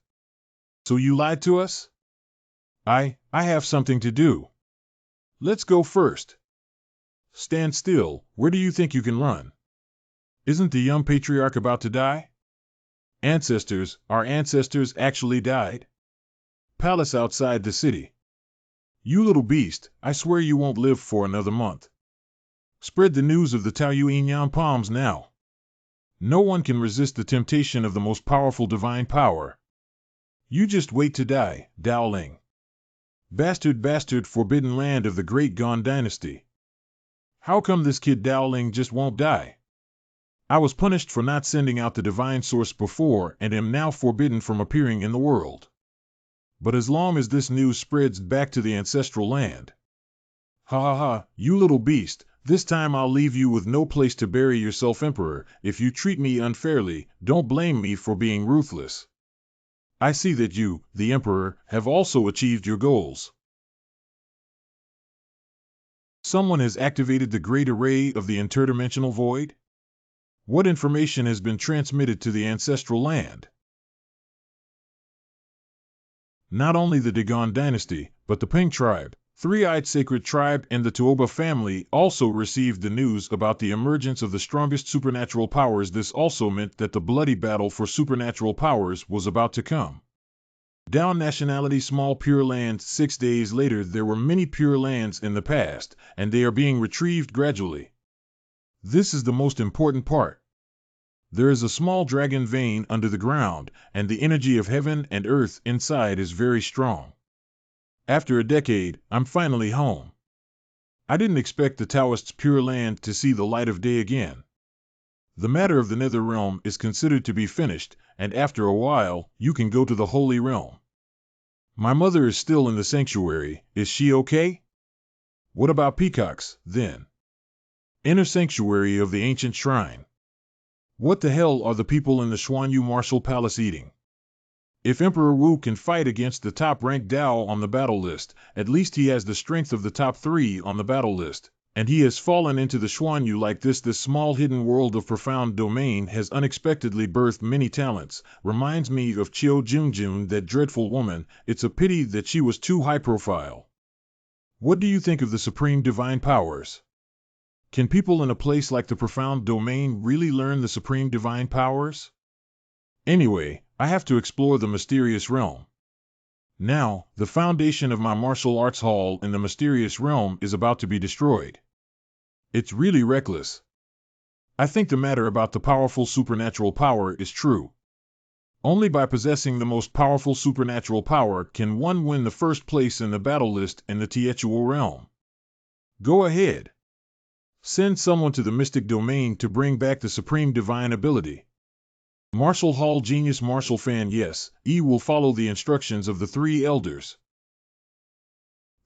So you lied to us? I have something to do. Let's go first. Stand still, where do you think you can run? Isn't the young patriarch about to die? Ancestors, our ancestors actually died? Palace outside the city. You little beast, I swear you won't live for another month. Spread the news of the Taoyuan palms now. No one can resist the temptation of the most powerful divine power. You just wait to die, Daoling. Bastard, forbidden land of the great Gon dynasty. How come this kid Daoling just won't die? I was punished for not sending out the divine source before and am now forbidden from appearing in the world. But as long as this news spreads back to the ancestral land. Ha ha ha, you little beast, this time I'll leave you with no place to bury yourself, Emperor. If you treat me unfairly, don't blame me for being ruthless. I see that you, the Emperor, have also achieved your goals. Someone has activated the great array of the interdimensional void? What information has been transmitted to the ancestral land? Not only the Dagon dynasty, but the Ping tribe, Three-Eyed Sacred Tribe, and the Tuoba family also received the news about the emergence of the strongest supernatural powers. This also meant that the bloody battle for supernatural powers was about to come. Down nationality small Pure Lands. 6 days later there were many Pure Lands in the past, and they are being retrieved gradually. This is the most important part. There is a small dragon vein under the ground, and the energy of heaven and earth inside is very strong. After a decade, I'm finally home. I didn't expect the Taoists' Pure Land to see the light of day again. The matter of the Nether Realm is considered to be finished, and after a while, you can go to the Holy Realm. My mother is still in the sanctuary, is she okay? What about peacocks, then? Inner sanctuary of the ancient shrine. What the hell are the people in the Xuanyu Martial Palace eating? If Emperor Wu can fight against the top-ranked Dao on the battle list, at least he has the strength of the top 3 on the battle list, and he has fallen into the Xuanyu like this. This small hidden world of profound domain has unexpectedly birthed many talents. Reminds me of Qiu Jungjun, that dreadful woman. It's a pity that she was too high profile. What do you think of the supreme divine powers? Can people in a place like the profound domain really learn the supreme divine powers? Anyway, I have to explore the mysterious realm. Now, the foundation of my martial arts hall in the mysterious realm is about to be destroyed. It's really reckless. I think the matter about the powerful supernatural power is true. Only by possessing the most powerful supernatural power can one win the first place in the battle list in the Tietual realm. Go ahead. Send someone to the mystic domain to bring back the supreme divine ability. Martial Hall Genius Martial Fan. Yes, E will follow the instructions of the 3 elders.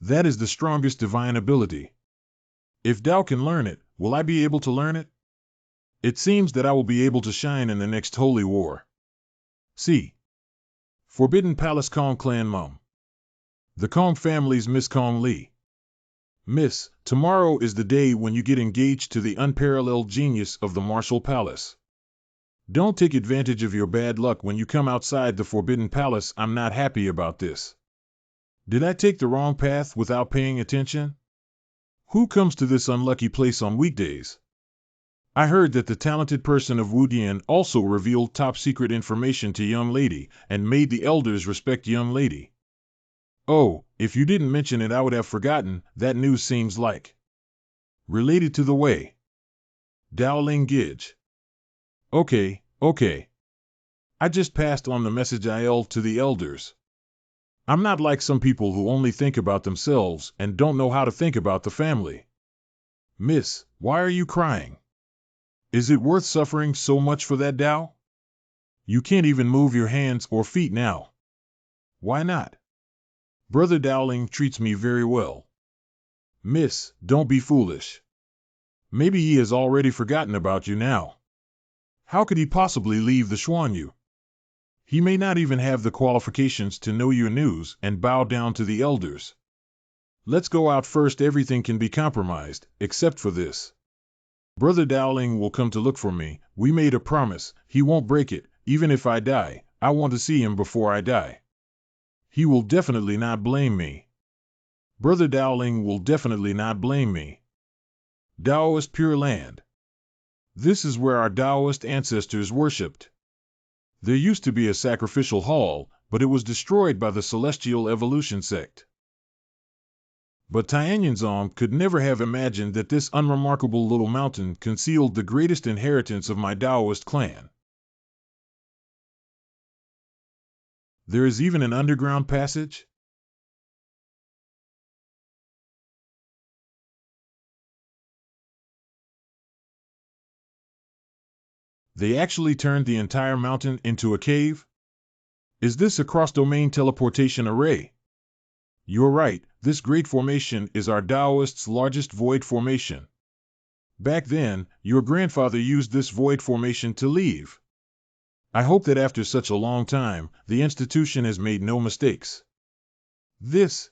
That is the strongest divine ability. If Tao can learn it, will I be able to learn it? It seems that I will be able to shine in the next holy war. See. Forbidden Palace Kong Clan Mum. The Kong family's Miss Kong Lee. Miss, tomorrow is the day when you get engaged to the unparalleled genius of the Martial Palace. Don't take advantage of your bad luck when you come outside the Forbidden Palace. I'm not happy about this. Did I take the wrong path without paying attention? Who comes to this unlucky place on weekdays? I heard that the talented person of Wudian also revealed top-secret information to young lady and made the elders respect young lady. Oh, if you didn't mention it I would have forgotten. That news seems like related to the way. Dowling Gidge. Okay. I just passed on the message to the elders. I'm not like some people who only think about themselves and don't know how to think about the family. Miss, why are you crying? Is it worth suffering so much for that Dao? You can't even move your hands or feet now. Why not? Brother Dowling treats me very well. Miss, don't be foolish. Maybe he has already forgotten about you now. How could he possibly leave the Xuanyu? He may not even have the qualifications to know your news and bow down to the elders. Let's go out first. Everything can be compromised, except for this. Brother Dowling will come to look for me. We made a promise. He won't break it. Even if I die, I want to see him before I die. He will definitely not blame me. Brother Dowling will definitely not blame me. Taoist Pure Land. This is where our Taoist ancestors worshipped. There used to be a sacrificial hall, but it was destroyed by the Celestial Evolution sect. But Tianyanzong could never have imagined that this unremarkable little mountain concealed the greatest inheritance of my Taoist clan. There is even an underground passage? They actually turned the entire mountain into a cave? Is this a cross-domain teleportation array? You're right, this great formation is our Taoist's largest void formation. Back then, your grandfather used this void formation to leave. I hope that after such a long time, the institution has made no mistakes. This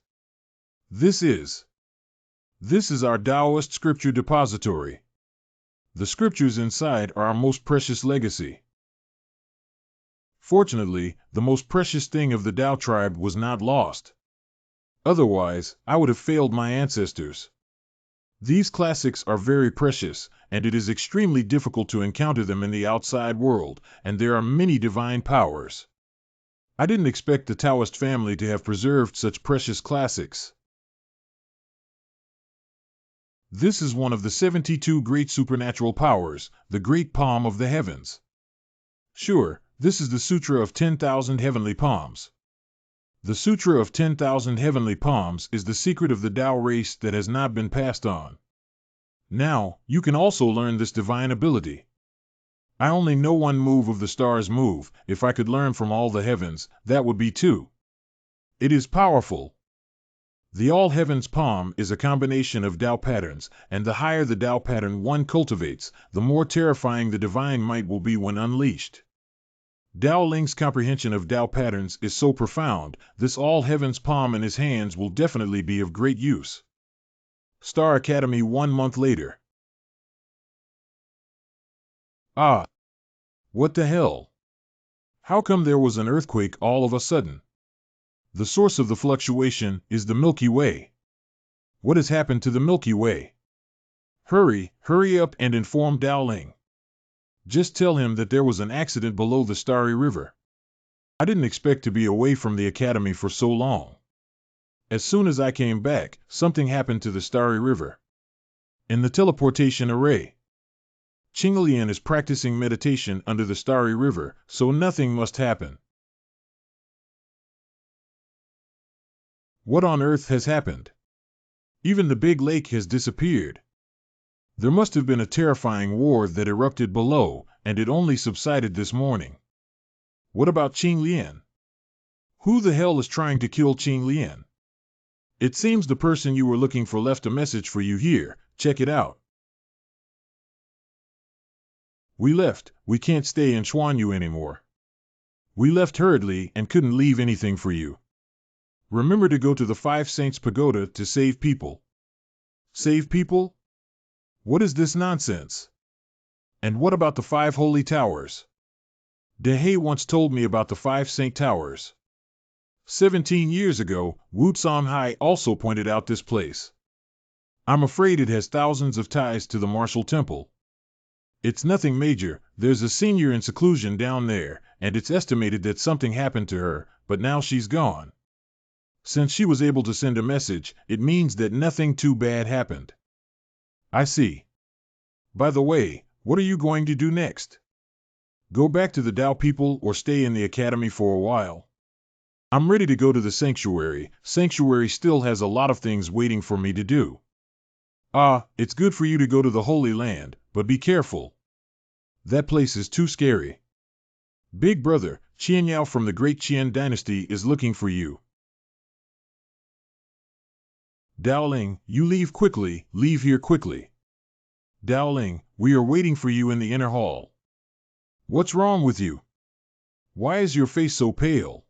is our Taoist scripture depository. The scriptures inside are our most precious legacy. Fortunately, the most precious thing of the Tao tribe was not lost. Otherwise, I would have failed my ancestors. These classics are very precious, and it is extremely difficult to encounter them in the outside world, and there are many divine powers. I didn't expect the Taoist family to have preserved such precious classics. This is one of the 72 great supernatural powers, the great palm of the heavens. Sure, this is the Sutra of 10,000 Heavenly Palms. The Sutra of 10,000 Heavenly Palms is the secret of the Tao race that has not been passed on. Now, you can also learn this divine ability. I only know one move of the star's move. If I could learn from all the heavens, that would be two. It is powerful. The All Heavens Palm is a combination of Tao patterns, and the higher the Tao pattern one cultivates, the more terrifying the divine might will be when unleashed. Tao Ling's comprehension of Tao patterns is so profound, this All Heavens Palm in his hands will definitely be of great use. Star Academy 1 month later. Ah! What the hell? How come there was an earthquake all of a sudden? The source of the fluctuation is the Milky Way. What has happened to the Milky Way? Hurry up and inform Tao Ling. Just tell him that there was an accident below the Starry River. I didn't expect to be away from the academy for so long. As soon as I came back, something happened to the Starry River. In the teleportation array. Qinglian is practicing meditation under the Starry River, so nothing must happen. What on earth has happened? Even the big lake has disappeared. There must have been a terrifying war that erupted below, and it only subsided this morning. What about Qinglian? Who the hell is trying to kill Qinglian? It seems the person you were looking for left a message for you here. Check it out. We left. We can't stay in Xuanyu anymore. We left hurriedly and couldn't leave anything for you. Remember to go to the Five Saints Pagoda to save people. Save people? What is this nonsense? And what about the 5 holy towers? Dehe once told me about the 5 Saint Towers. 17 years ago, Wu Songhai also pointed out this place. I'm afraid it has thousands of ties to the martial temple. It's nothing major. There's a senior in seclusion down there, and it's estimated that something happened to her, but now she's gone. Since she was able to send a message, it means that nothing too bad happened. I see. By the way, what are you going to do next? Go back to the Dao people or stay in the academy for a while? I'm ready to go to the sanctuary. Sanctuary still has a lot of things waiting for me to do. It's good for you to go to the Holy Land, but be careful. That place is too scary. Big brother, Qian Yao from the Great Qian Dynasty is looking for you. Daoling, you leave quickly, leave here quickly. Daoling, we are waiting for you in the inner hall. What's wrong with you? Why is your face so pale?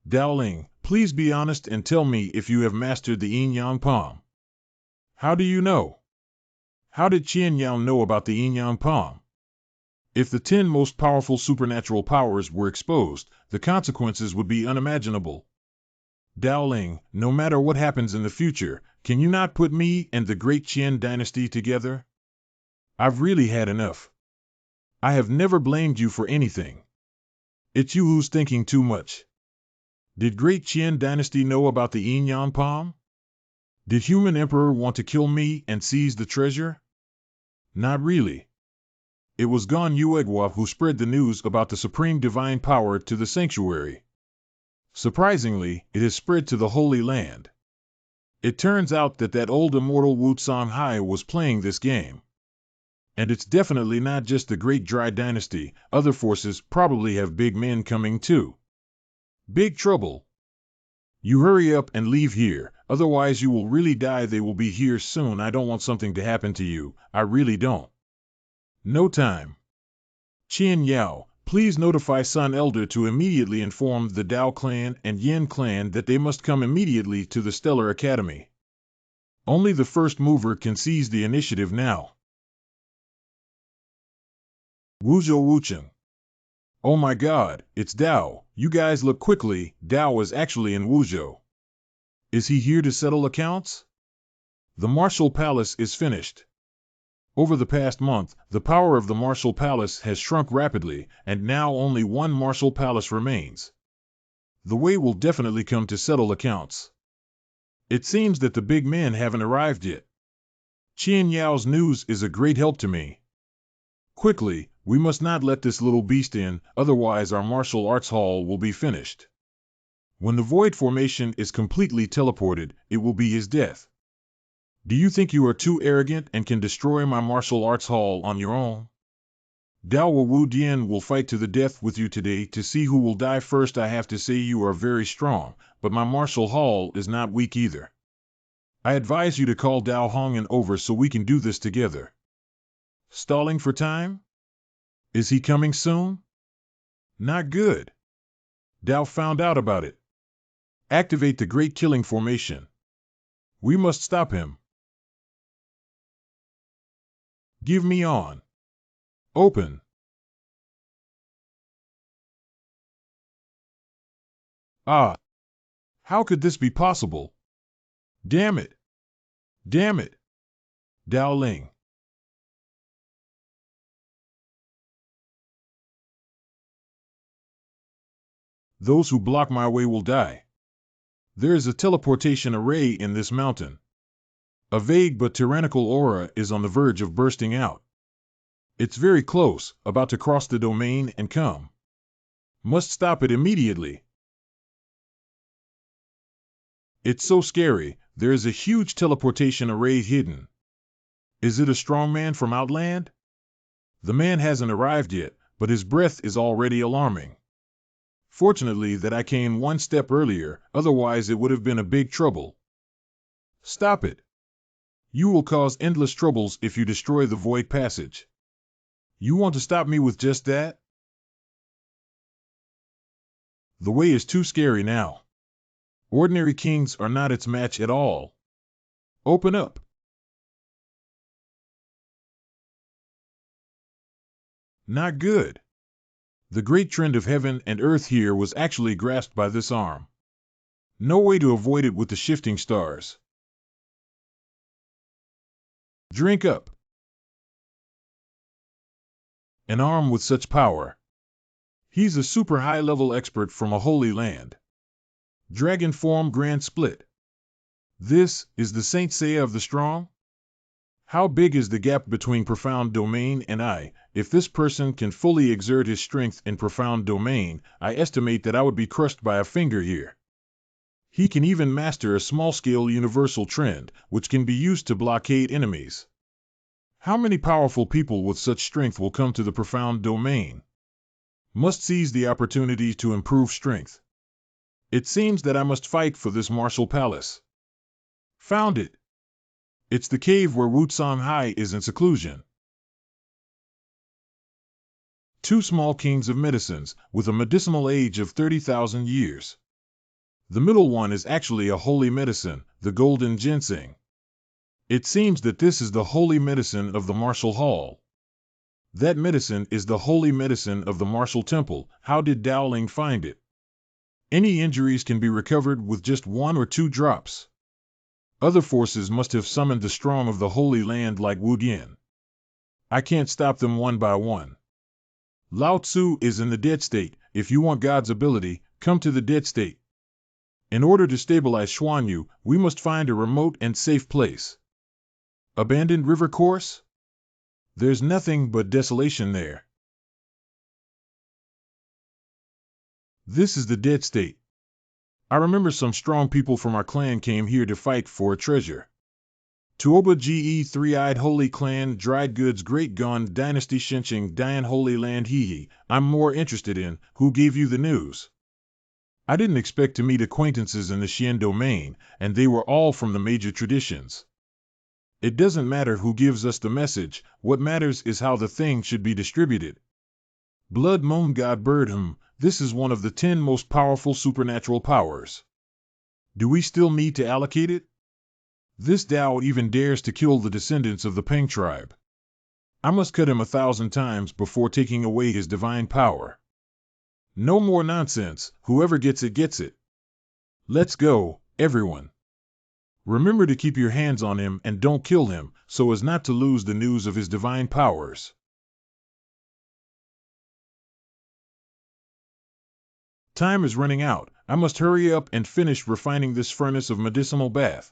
Daoling, please be honest and tell me if you have mastered the Yin Yang Palm. How do you know? How did Qian Yao know about the Yin Yang Palm? If the 10 most powerful supernatural powers were exposed, the consequences would be unimaginable. Daoling, no matter what happens in the future, can you not put me and the Great Qian Dynasty together? I've really had enough. I have never blamed you for anything. It's you who's thinking too much. Did Great Qian Dynasty know about the Yin Yang Palm? Did Human Emperor want to kill me and seize the treasure? Not really. It was Gan Yuegua who spread the news about the supreme divine power to the sanctuary. Surprisingly, it has spread to the Holy Land. It turns out that old immortal Wu Songhai was playing this game. And it's definitely not just the Great Dry Dynasty. Other forces probably have big men coming too. Big trouble. You hurry up and leave here, otherwise you will really die. They will be here soon. I don't want something to happen to you. I really don't. No time. Qian Yao, please notify Sun Elder to immediately inform the Dao clan and Yin clan that they must come immediately to the Stellar Academy. Only the first mover can seize the initiative now. Wuzhou Wucheng. Oh my god, it's Dao. You guys look quickly. Dao is actually in Wuzhou. Is he here to settle accounts? The Martial Palace is finished. Over the past month, the power of the Martial Palace has shrunk rapidly, and now only one Martial Palace remains. The way will definitely come to settle accounts. It seems that the big men haven't arrived yet. Qian Yao's news is a great help to me. Quickly, we must not let this little beast in, otherwise our martial arts hall will be finished. When the void formation is completely teleported, it will be his death. Do you think you are too arrogant and can destroy my martial arts hall on your own? Dao Wu Dian will fight to the death with you today to see who will die first. I have to say you are very strong, but my martial hall is not weak either. I advise you to call Dao Hongan over so we can do this together. Stalling for time? Is he coming soon? Not good. Dao found out about it. Activate the Great Killing Formation. We must stop him. Give me on. Open. Ah. How could this be possible? Damn it. Damn it. Dao Ling. Those who block my way will die. There is a teleportation array in this mountain. A vague but tyrannical aura is on the verge of bursting out. It's very close, about to cross the domain and come. Must stop it immediately. It's so scary. There is a huge teleportation array hidden. Is it a strong man from Outland? The man hasn't arrived yet, but his breath is already alarming. Fortunately that I came one step earlier, otherwise it would have been a big trouble. Stop it. You will cause endless troubles if you destroy the void passage. You want to stop me with just that? The way is too scary now. Ordinary kings are not its match at all. Open up. Not good. The great trend of heaven and earth here was actually grasped by this arm. No way to avoid it with the shifting stars. Drink up. An arm with such power. He's a super high-level expert from a holy land. Dragon form grand split. This is the Saint Seiya of the strong? How big is the gap between profound domain and I? If this person can fully exert his strength in profound domain, I estimate that I would be crushed by a finger here. He can even master a small-scale universal trend, which can be used to blockade enemies. How many powerful people with such strength will come to the profound domain? Must seize the opportunity to improve strength. It seems that I must fight for this martial palace. Found it. It's the cave where Wu Songhai is in seclusion. Two small kings of medicines, with a medicinal age of 30,000 years. The middle one is actually a holy medicine, the golden ginseng. It seems that this is the holy medicine of the martial hall. That medicine is the holy medicine of the martial temple. How did Dowling find it? Any injuries can be recovered with just 1 or 2 drops. Other forces must have summoned the strong of the Holy Land like Wu Dian. I can't stop them one by one. Lao Tzu is in the dead state. If you want God's ability, come to the dead state. In order to stabilize Xuanyu, we must find a remote and safe place. Abandoned river course? There's nothing but desolation there. This is the dead state. I remember some strong people from our clan came here to fight for a treasure. Tuoba Ge Three-Eyed Holy Clan Dried Goods Great Gon Dynasty Shinching Dian Holy Land Hehe. I'm more interested in who gave you the news. I didn't expect to meet acquaintances in the Xian domain, and they were all from the major traditions. It doesn't matter who gives us the message, what matters is how the thing should be distributed. Blood Moon God Bird this is one of the 10 most powerful supernatural powers. Do we still need to allocate it? This Tao even dares to kill the descendants of the Peng tribe. I must cut him 1,000 times before taking away his divine power. No more nonsense, whoever gets it gets it. Let's go, everyone. Remember to keep your hands on him and don't kill him, so as not to lose the news of his divine powers. Time is running out. I must hurry up and finish refining this furnace of medicinal bath.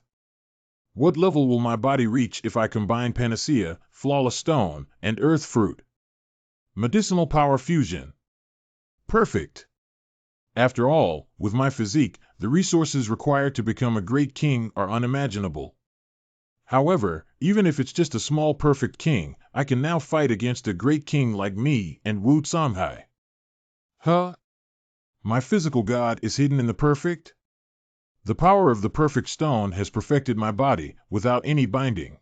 What level will my body reach if I combine panacea, flawless stone, and earth fruit? Medicinal power fusion. Perfect. After all, with my physique, the resources required to become a great king are unimaginable. However, even if it's just a small perfect king, I can now fight against a great king like me and Wu Songhai. Huh? My physical god is hidden in the perfect? The power of the perfect stone has perfected my body, without any binding.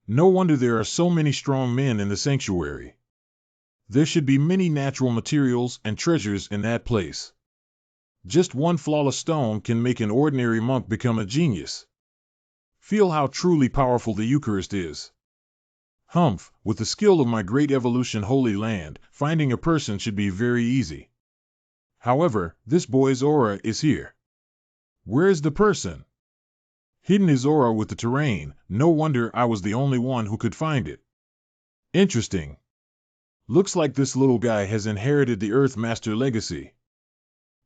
No wonder there are so many strong men in the sanctuary. There should be many natural materials and treasures in that place. Just one flawless stone can make an ordinary monk become a genius. Feel how truly powerful the Eucharist is. Humph, with the skill of my great evolution holy land, finding a person should be very easy. However, this boy's aura is here. Where is the person? Hidden his aura with the terrain, no wonder I was the only one who could find it. Interesting. Looks like this little guy has inherited the Earth Master legacy.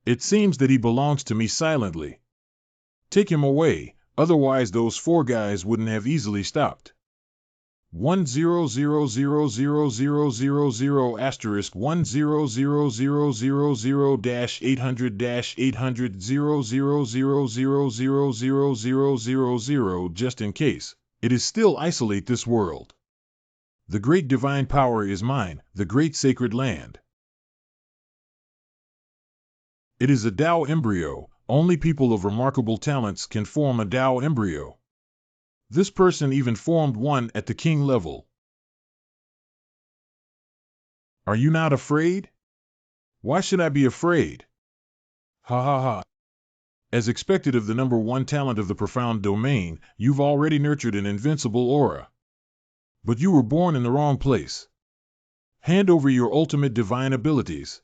It seems that he belongs to me silently. Take him away, otherwise those 4 guys wouldn't have easily stopped. 1000000 asterisk 1000000-800-800-000000000 just in case. It is still isolate this world. The great divine power is mine, the great sacred land. It is a Tao embryo. Only people of remarkable talents can form a Tao embryo. This person even formed one at the king level. Are you not afraid? Why should I be afraid? Ha ha ha. As expected of the number one talent of the profound domain, you've already nurtured an invincible aura. But you were born in the wrong place. Hand over your ultimate divine abilities.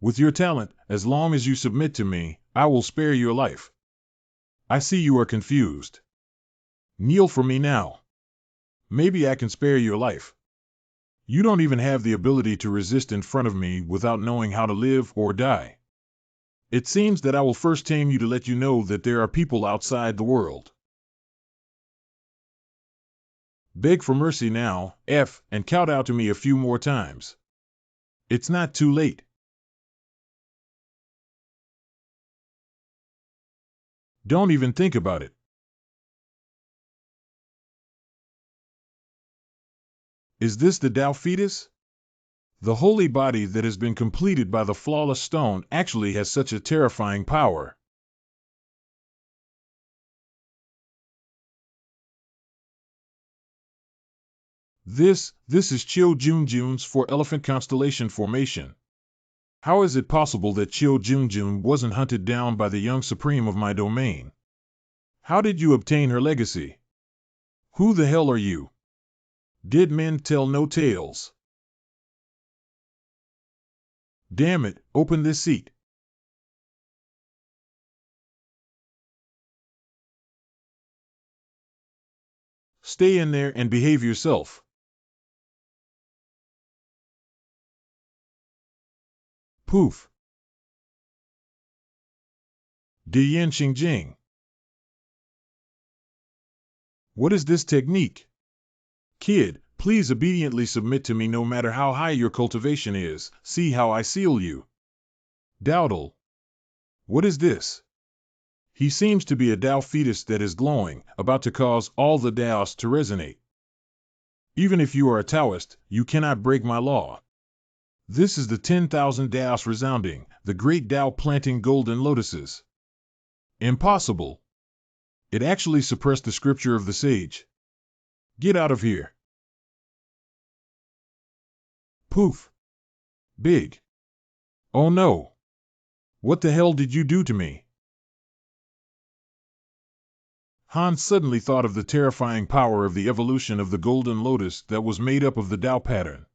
With your talent, as long as you submit to me, I will spare your life. I see you are confused. Kneel for me now. Maybe I can spare your life. You don't even have the ability to resist in front of me without knowing how to live or die. It seems that I will first tame you to let you know that there are people outside the world. Beg for mercy now, and count out to me a few more times. It's not too late. Don't even think about it. Is this the Tao fetus? The holy body that has been completed by the flawless stone actually has such a terrifying power. This is Chiu Junjun's four-elephant constellation formation. How is it possible that Chiu Junjun wasn't hunted down by the young supreme of my domain? How did you obtain her legacy? Who the hell are you? Dead men tell no tales. Damn it, open this seat. Stay in there and behave yourself. Poof. Diyan Xingjing. What is this technique? Kid, please obediently submit to me no matter how high your cultivation is. See how I seal you. Dowdle. What is this? He seems to be a Tao fetus that is glowing, about to cause all the Taoists to resonate. Even if you are a Taoist, you cannot break my law. This is the 10,000 Taoists resounding, the great Tao planting golden lotuses. Impossible. It actually suppressed the scripture of the sage. Get out of here. Poof. Big. Oh no. What the hell did you do to me? Han suddenly thought of the terrifying power of the evolution of the golden lotus that was made up of the Tao pattern.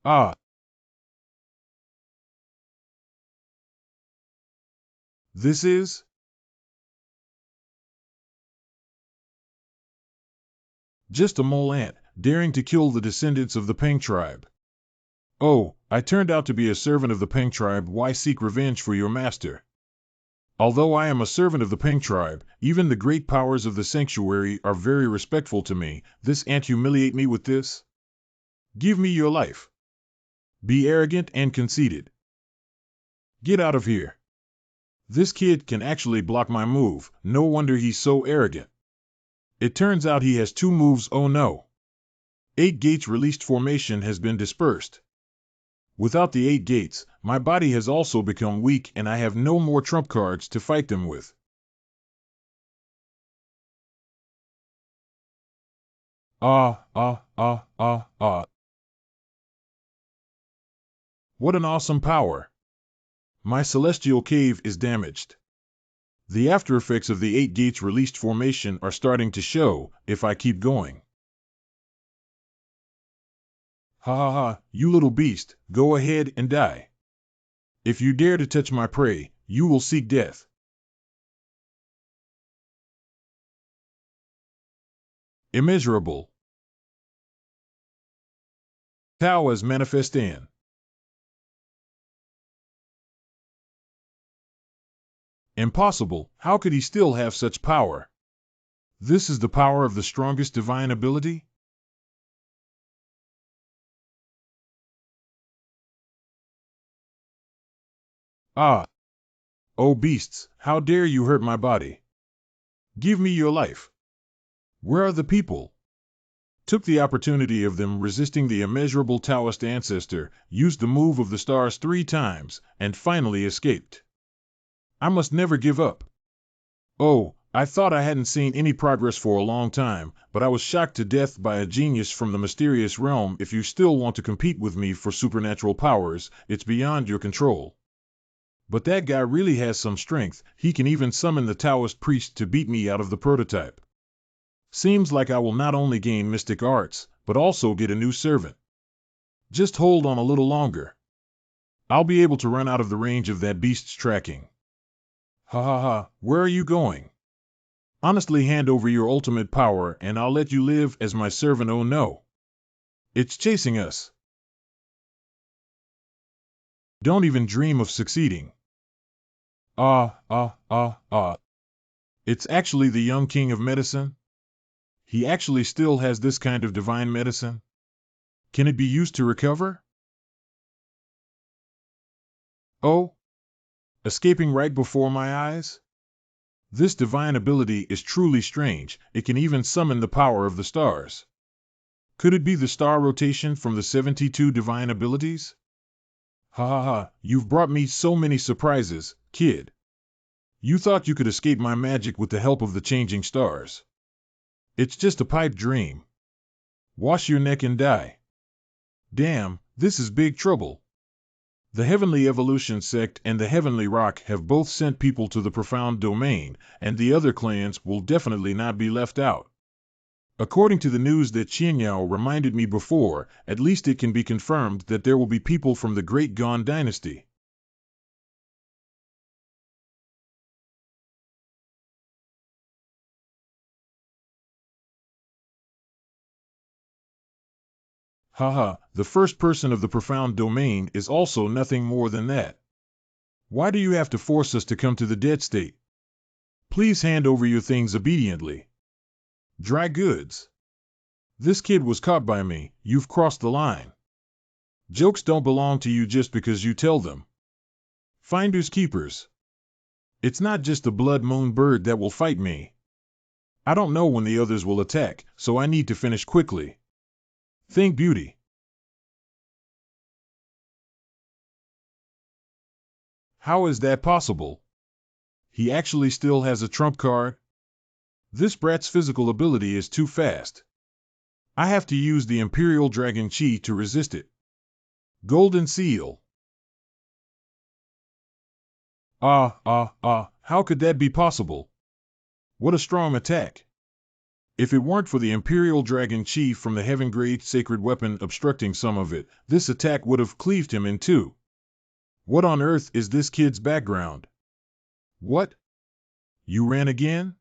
Ah. This is? Just a mole ant, daring to kill the descendants of the Peng tribe. Oh, I turned out to be a servant of the Peng tribe. Why seek revenge for your master? Although I am a servant of the Peng tribe, even the great powers of the sanctuary are very respectful to me. This ant humiliate me with this? Give me your life. Be arrogant and conceited. Get out of here. This kid can actually block my move. No wonder he's so arrogant. It turns out he has two moves. Oh no. 8 gates released formation has been dispersed. Without the 8 gates, my body has also become weak and I have no more trump cards to fight them with. Ah. What an awesome power. My celestial cave is damaged. The after effects of the 8 gates released formation are starting to show if I keep going. Ha ha ha, you little beast, go ahead and die. If you dare to touch my prey, you will seek death. Immeasurable. Tao as manifest in. Impossible, how could he still have such power? This is the power of the strongest divine ability? Ah! Oh beasts, how dare you hurt my body? Give me your life. Where are the people? Took the opportunity of them resisting the immeasurable Taoist ancestor, used the move of the stars 3 times, and finally escaped. I must never give up. Oh, I thought I hadn't seen any progress for a long time, but I was shocked to death by a genius from the mysterious realm. If you still want to compete with me for supernatural powers, it's beyond your control. But that guy really has some strength. He can even summon the Taoist priest to beat me out of the prototype. Seems like I will not only gain mystic arts, but also get a new servant. Just hold on a little longer. I'll be able to run out of the range of that beast's tracking. Ha ha ha, where are you going? Honestly, hand over your ultimate power and I'll let you live as my servant. Oh no. It's chasing us. Don't even dream of succeeding. Ah. It's actually the young king of medicine? He actually still has this kind of divine medicine? Can it be used to recover? Oh, escaping right before my eyes? This divine ability is truly strange. It can even summon the power of the stars. Could it be the star rotation from the 72 divine abilities? Ha ha ha, you've brought me so many surprises, kid. You thought you could escape my magic with the help of the changing stars. It's just a pipe dream. Wash your neck and die. Damn, this is big trouble. The Heavenly Evolution Sect and the Heavenly Rock have both sent people to the profound domain, and the other clans will definitely not be left out. According to the news that Qianyao reminded me before, at least it can be confirmed that there will be people from the Great Gon dynasty. Haha, the first person of the profound domain is also nothing more than that. Why do you have to force us to come to the dead state? Please hand over your things obediently. Dry goods. This kid was caught by me. You've crossed the line. Jokes don't belong to you just because you tell them. Finders keepers. It's not just the blood moon bird that will fight me. I don't know when the others will attack, so I need to finish quickly. Think beauty. How is that possible? He actually still has a trump card? This brat's physical ability is too fast. I have to use the Imperial Dragon Chi to resist it. Golden Seal. How could that be possible? What a strong attack. If it weren't for the Imperial Dragon Chi from the Heaven-grade sacred weapon obstructing some of it, this attack would have cleaved him in two. What on earth is this kid's background? What? You ran again?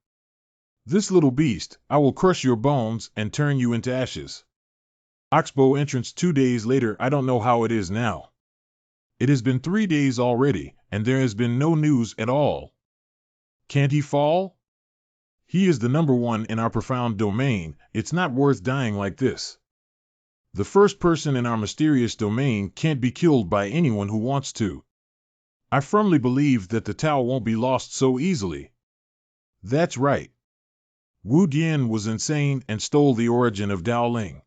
This little beast, I will crush your bones and turn you into ashes. Oxbow entrance 2 days later. I don't know how it is now. It has been 3 days already, and there has been no news at all. Can't he fall? He is the number one in our profound domain. It's not worth dying like this. The first person in our mysterious domain can't be killed by anyone who wants to. I firmly believe that the Tao won't be lost so easily. That's right. Wu Dian was insane and stole the origin of Dao Ling.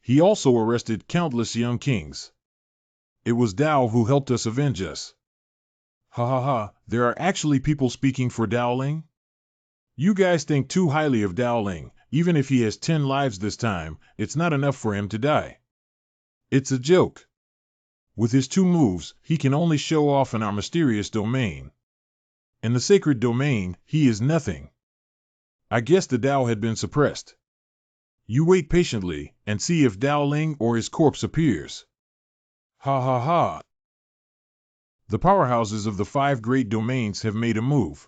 He also arrested countless young kings. It was Dao who helped us avenge us. Ha ha ha, there are actually people speaking for Dao Ling? You guys think too highly of Dao Ling. Even if he has 10 lives this time, it's not enough for him to die. It's a joke. With his 2 moves, he can only show off in our mysterious domain. In the sacred domain, he is nothing. I guess the Dao had been suppressed. You wait patiently, and see if Dao Ling or his corpse appears. Ha ha ha. The powerhouses of the 5 great domains have made a move.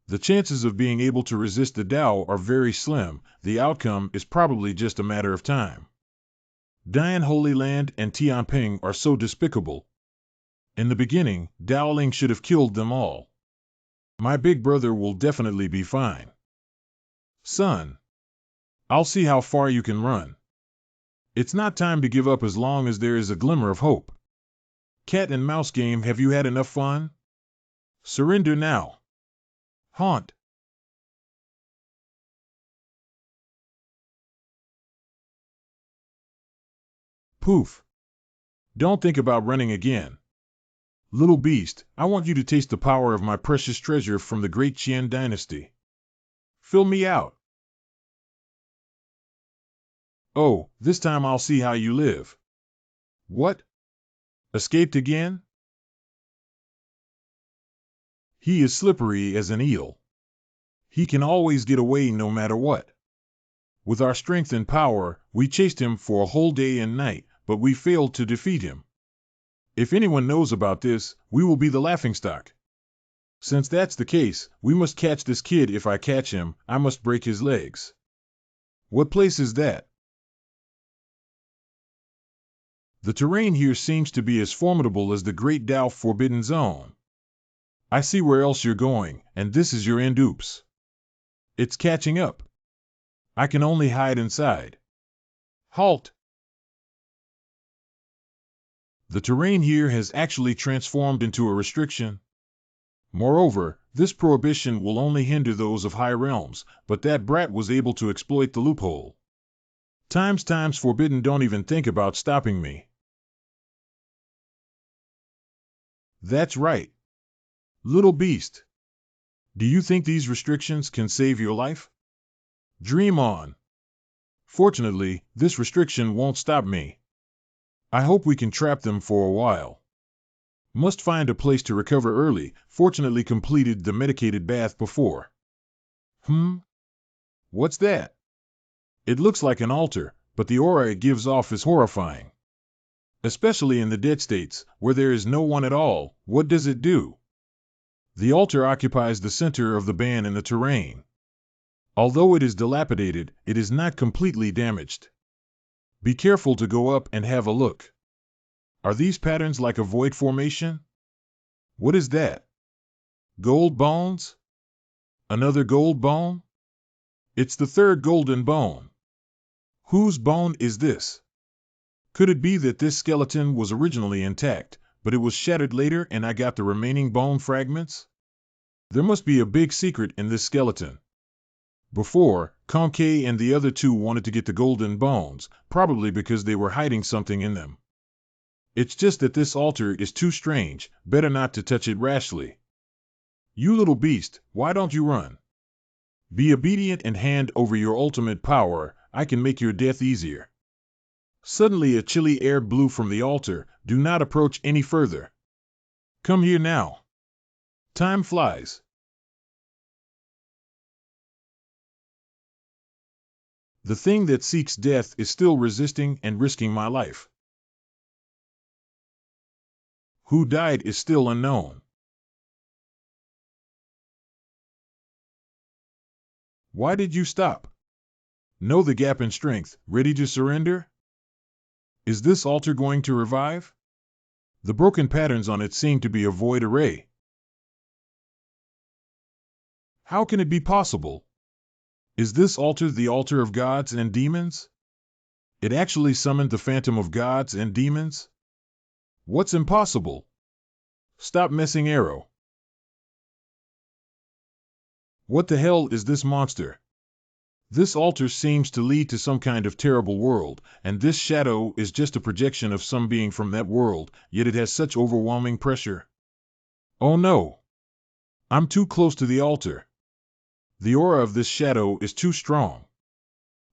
The chances of being able to resist the Dao are very slim. The outcome is probably just a matter of time. Dian Holy Land and Tianping are so despicable. In the beginning, Dao Ling should have killed them all. My big brother will definitely be fine. Son, I'll see how far you can run. It's not time to give up as long as there is a glimmer of hope. Cat and mouse game, have you had enough fun? Surrender now. Haunt. Poof. Don't think about running again. Little beast, I want you to taste the power of my precious treasure from the great Qian dynasty. Fill me out. Oh, this time I'll see how you live. What? Escaped again? He is slippery as an eel. He can always get away no matter what. With our strength and power, we chased him for a whole day and night, but we failed to defeat him. If anyone knows about this, we will be the laughingstock. Since that's the case, we must catch this kid. If I catch him, I must break his legs. What place is that? The terrain here seems to be as formidable as the Great Tao Forbidden Zone. I see where else you're going, and this is your end. Oops. It's catching up. I can only hide inside. Halt! The terrain here has actually transformed into a restriction. Moreover, this prohibition will only hinder those of high realms, but that brat was able to exploit the loophole. Times forbidden. Don't even think about stopping me. That's right. Little beast. Do you think these restrictions can save your life? Dream on. Fortunately, this restriction won't stop me. I hope we can trap them for a while. Must find a place to recover early. Fortunately completed the medicated bath before. What's that? It looks like an altar, but the aura it gives off is horrifying. Especially in the dead states, where there is no one at all. What does it do? The altar occupies the center of the band in the terrain. Although it is dilapidated, it is not completely damaged. Be careful to go up and have a look. Are these patterns like a void formation? What is that? Gold bones? Another gold bone? It's the third golden bone. Whose bone is this? Could it be that this skeleton was originally intact, but it was shattered later and I got the remaining bone fragments? There must be a big secret in this skeleton. Before, Conke and the other two wanted to get the golden bones, probably because they were hiding something in them. It's just that this altar is too strange, better not to touch it rashly. You little beast, why don't you run? Be obedient and hand over your ultimate power. I can make your death easier. Suddenly a chilly air blew from the altar. Do not approach any further. Come here now. Time flies. The thing that seeks death is still resisting and risking my life. Who died is still unknown. Why did you stop? Know the gap in strength, ready to surrender? Is this altar going to revive? The broken patterns on it seem to be a void array. How can it be possible? Is this altar the altar of gods and demons? It actually summoned the phantom of gods and demons? What's impossible? Stop messing, Arrow. What the hell is this monster? This altar seems to lead to some kind of terrible world, and this shadow is just a projection of some being from that world, yet it has such overwhelming pressure. Oh no! I'm too close to the altar. The aura of this shadow is too strong.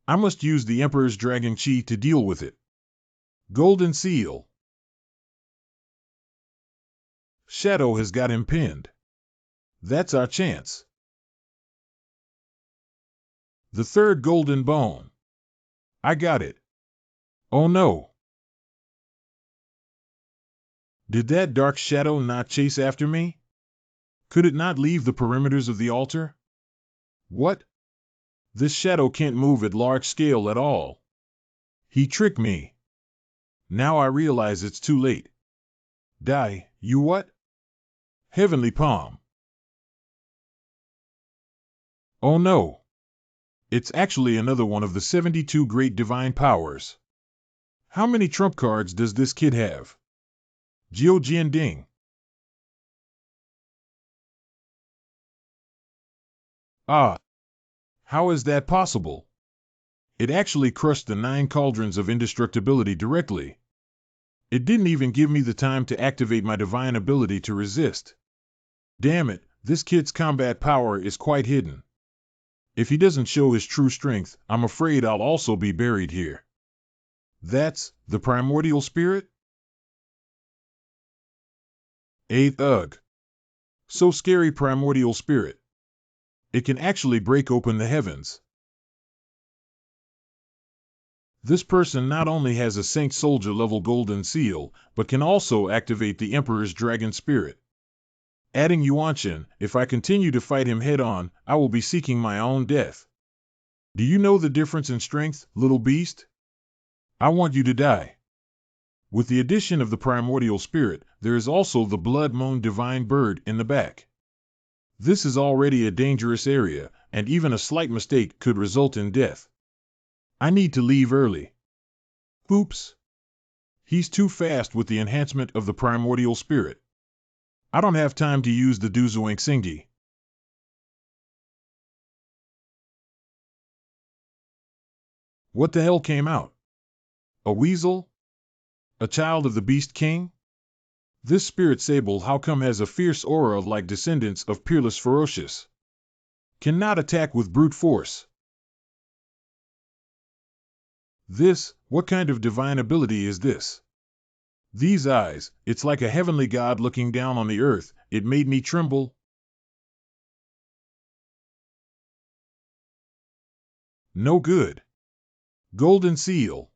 I must use the Emperor's Dragon Chi to deal with it. Golden Seal. Shadow has got him pinned. That's our chance. The third golden bone. I got it. Oh no. Did that dark shadow not chase after me? Could it not leave the perimeters of the altar? What? This shadow can't move at large scale at all. He tricked me. Now I realize it's too late. Die, you what? Heavenly Palm. Oh no. It's actually another one of the 72 great divine powers. How many trump cards does this kid have? Jiu Jian Ding. Ah. How is that possible? It actually crushed the 9 cauldrons of indestructibility directly. It didn't even give me the time to activate my divine ability to resist. Damn it, this kid's combat power is quite hidden. If he doesn't show his true strength, I'm afraid I'll also be buried here. That's the primordial spirit? Ugh. So scary, primordial spirit. It can actually break open the heavens. This person not only has a Saint Soldier level golden seal, but can also activate the Emperor's dragon spirit. Adding Yuanshan, if I continue to fight him head on, I will be seeking my own death. Do you know the difference in strength, little beast? I want you to die. With the addition of the primordial spirit, there is also the blood moon divine bird in the back. This is already a dangerous area, and even a slight mistake could result in death. I need to leave early. Oops. He's too fast with the enhancement of the primordial spirit. I don't have time to use the Duzuang Xingji. What the hell came out? A weasel? A child of the Beast King? This spirit sable how come has a fierce aura like descendants of Peerless Ferocious? Cannot attack with brute force. What kind of divine ability is this? These eyes, it's like a heavenly god looking down on the earth, it made me tremble. No good. Golden seal.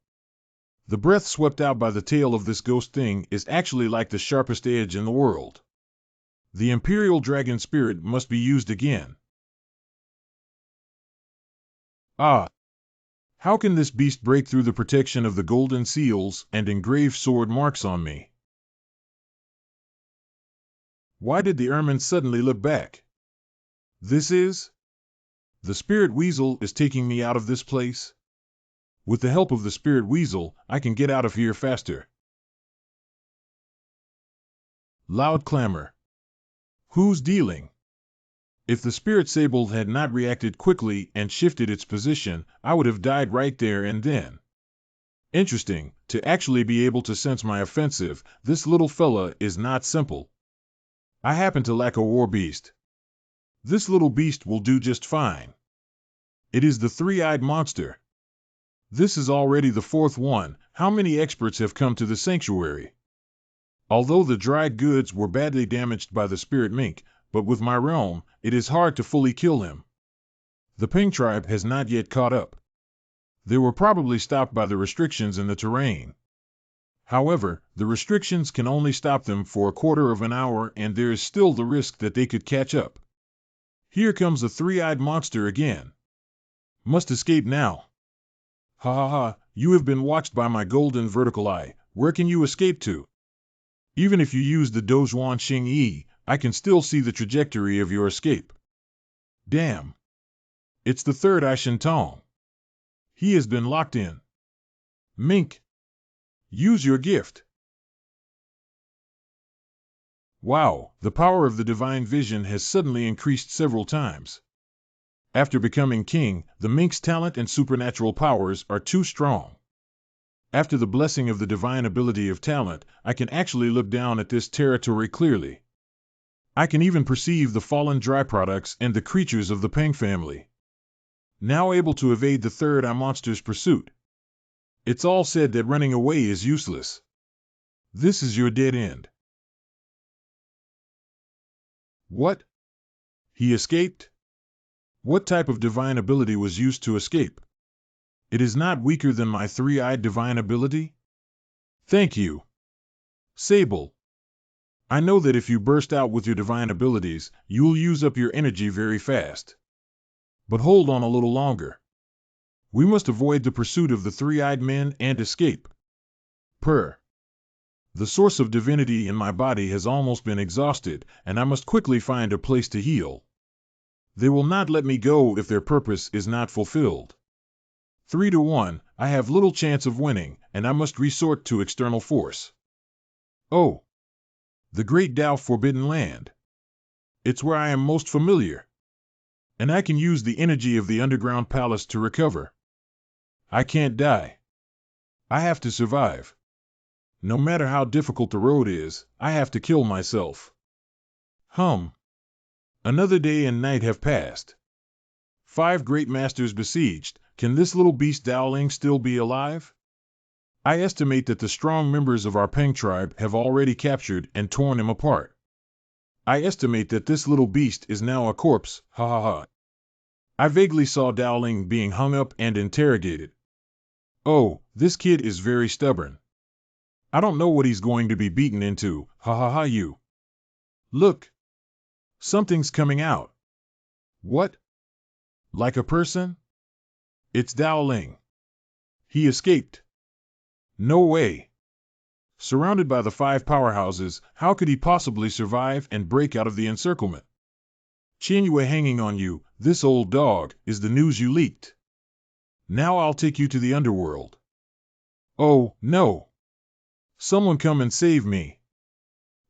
The breath swept out by the tail of this ghost thing is actually like the sharpest edge in the world. The Imperial Dragon Spirit must be used again. Ah! How can this beast break through the protection of the golden seals and engrave sword marks on me? Why did the ermine suddenly look back? This is? The spirit weasel is taking me out of this place? With the help of the spirit weasel, I can get out of here faster. Loud clamor. Who's dealing? If the spirit sable had not reacted quickly and shifted its position, I would have died right there and then. Interesting, to actually be able to sense my offensive, this little fella is not simple. I happen to lack a war beast. This little beast will do just fine. It is the three-eyed monster. This is already the fourth one. How many experts have come to the sanctuary? Although the dried goods were badly damaged by the spirit mink, but with my realm, it is hard to fully kill him. The Ping tribe has not yet caught up. They were probably stopped by the restrictions in the terrain. However, the restrictions can only stop them for a quarter of an hour and there is still the risk that they could catch up. Here comes the three-eyed monster again. Must escape now. Ha ha ha, you have been watched by my golden vertical eye. Where can you escape to? Even if you use the Dozhuan Xing Yi, I can still see the trajectory of your escape. Damn. It's the third Ai Shintong. He has been locked in. Mink. Use your gift. Wow, the power of the divine vision has suddenly increased several times. After becoming king, the mink's talent and supernatural powers are too strong. After the blessing of the divine ability of talent, I can actually look down at this territory clearly. I can even perceive the fallen dry products and the creatures of the Peng family. Now able to evade the third Eye monster's pursuit. It's all said that running away is useless. This is your dead end. What? He escaped? What type of divine ability was used to escape? It is not weaker than my three-eyed divine ability? Thank you. Sable. I know that if you burst out with your divine abilities, you will use up your energy very fast. But hold on a little longer. We must avoid the pursuit of the three-eyed men and escape. The source of divinity in my body has almost been exhausted, and I must quickly find a place to heal. They will not let me go if their purpose is not fulfilled. 3-1, I have little chance of winning, and I must resort to external force. Oh! The Great Tao Forbidden Land. It's where I am most familiar. And I can use the energy of the underground palace to recover. I can't die. I have to survive. No matter how difficult the road is, I have to kill myself. Another day and night have passed. 5 great masters besieged. Can this little beast Dowling still be alive? I estimate that the strong members of our Peng tribe have already captured and torn him apart. I estimate that this little beast is now a corpse, ha ha ha. I vaguely saw Dowling being hung up and interrogated. Oh, this kid is very stubborn. I don't know what he's going to be beaten into, ha ha ha you. Look. Something's coming out. What? Like a person? It's Dowling. He escaped. No way. Surrounded by the 5 powerhouses, how could he possibly survive and break out of the encirclement? Manhua hanging on you, this old dog, is the news you leaked. Now I'll take you to the underworld. Oh, no. Someone come and save me.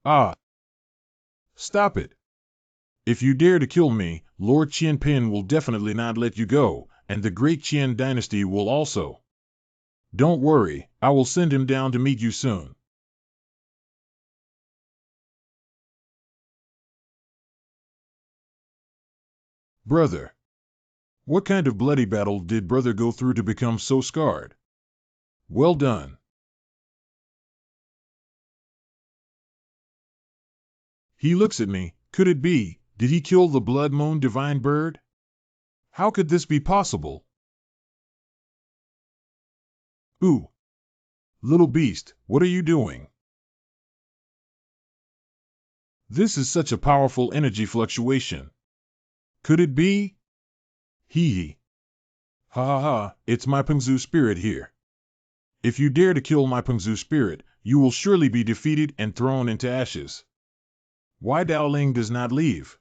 Ah. Stop it. If you dare to kill me, Lord Qian Pin will definitely not let you go, and the great Qian dynasty will also. Don't worry, I will send him down to meet you soon. Brother. What kind of bloody battle did brother go through to become so scarred? Well done. He looks at me. Could it be? Did he kill the blood moon divine bird? How could this be possible? Ooh. Little beast, what are you doing? This is such a powerful energy fluctuation. Could it be? Hee hee. Ha ha ha, it's my Pengzu spirit here. If you dare to kill my Pengzu spirit, you will surely be defeated and thrown into ashes. Why Dowling does not leave?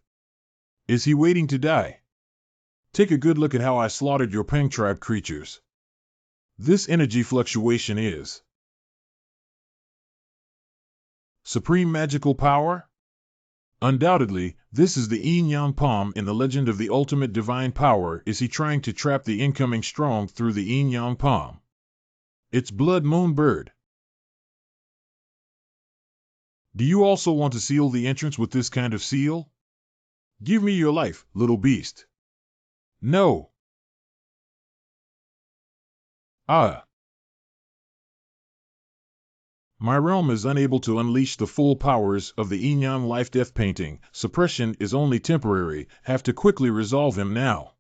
Is he waiting to die? Take a good look at how I slaughtered your Peng tribe creatures. This energy fluctuation is supreme magical power? Undoubtedly, this is the Yin Yang Palm in the legend of the ultimate divine power. Is he trying to trap the incoming strong through the Yin Yang Palm? It's Blood Moon Bird. Do you also want to seal the entrance with this kind of seal? Give me your life, little beast. No. Ah. My realm is unable to unleash the full powers of the Yin Yang life-death painting. Suppression is only temporary. Have to quickly resolve him now.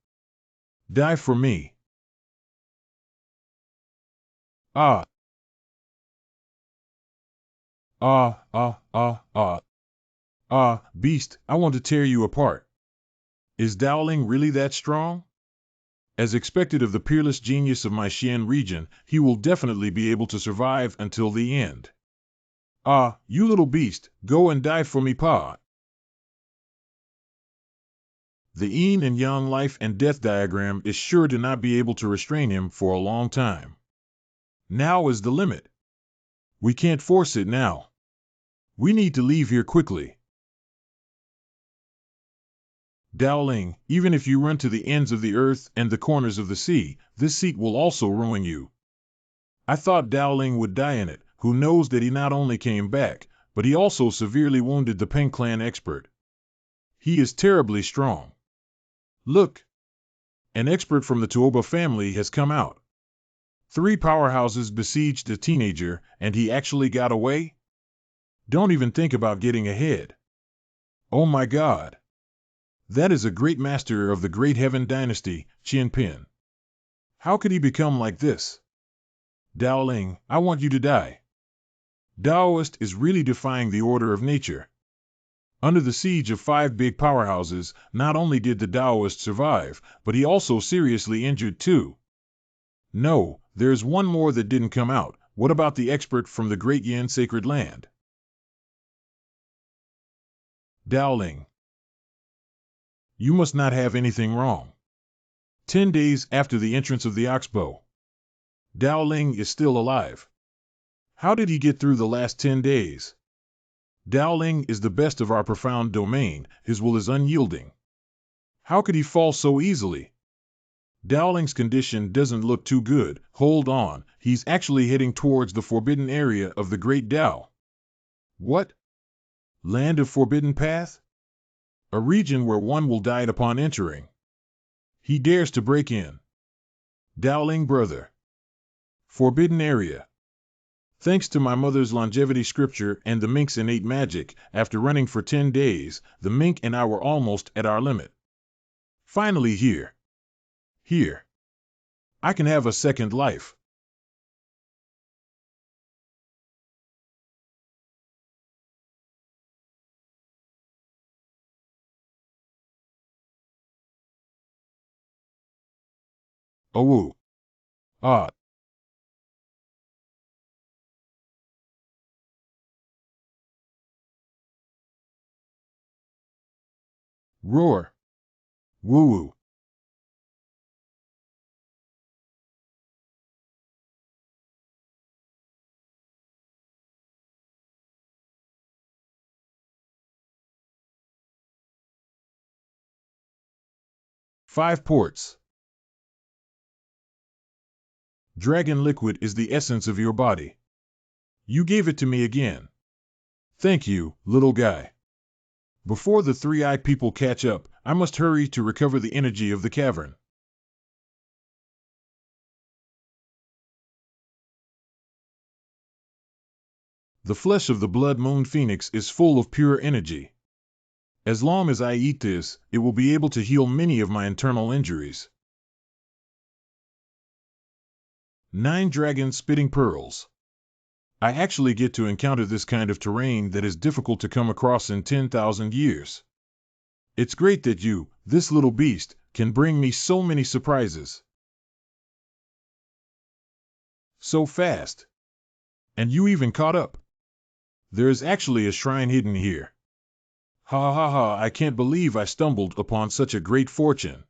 Die for me. Ah. Ah, ah, ah, ah. Ah, beast, I want to tear you apart. Is Dowling really that strong? As expected of the peerless genius of my Xian region, he will definitely be able to survive until the end. Ah, you little beast, go and die for me, pa. The yin and yang life and death diagram is sure to not be able to restrain him for a long time. Now is the limit. We can't force it now. We need to leave here quickly. Dowling, even if you run to the ends of the earth and the corners of the sea, this seat will also ruin you. I thought Dowling would die in it. Who knows that he not only came back, but he also severely wounded the Peng clan expert. He is terribly strong. Look! An expert from the Tuoba family has come out. 3 powerhouses besieged a teenager, and he actually got away? Don't even think about getting ahead. Oh my God! That is a great master of the Great Heaven Dynasty, Qian Pin. How could he become like this? Dowling, I want you to die. Daoist is really defying the order of nature. Under the siege of 5 big powerhouses, not only did the Daoist survive, but he also seriously injured too. No, there's one more that didn't come out. What about the expert from the Great Yan Sacred Land? Dowling. You must not have anything wrong. 10 days after the entrance of the Oxbow. Dowling is still alive. How did he get through the last 10 days? Dowling is the best of our profound domain. His will is unyielding. How could he fall so easily? Dowling's condition doesn't look too good. Hold on, he's actually heading towards the forbidden area of the Great Tao. What? Land of Forbidden Path? A region where one will die upon entering. He dares to break in. Dowling brother. Forbidden area. Thanks to my mother's longevity scripture and the mink's innate magic, after running for 10 days, the mink and I were almost at our limit. Finally here. Here. I can have a second life. Oh. Ah. Roar. Woo-woo. Five ports. Dragon liquid is the essence of your body. You gave it to me again. Thank you, little guy. Before the three-eyed people catch up, I must hurry to recover the energy of the cavern. The flesh of the blood moon phoenix is full of pure energy. As long as I eat this, it will be able to heal many of my internal injuries. 9 dragon spitting pearls. I actually get to encounter this kind of terrain that is difficult to come across in 10,000 years. It's great that you, this little beast, can bring me so many surprises. So fast. And you even caught up. There is actually a shrine hidden here. Ha ha ha, I can't believe I stumbled upon such a great fortune.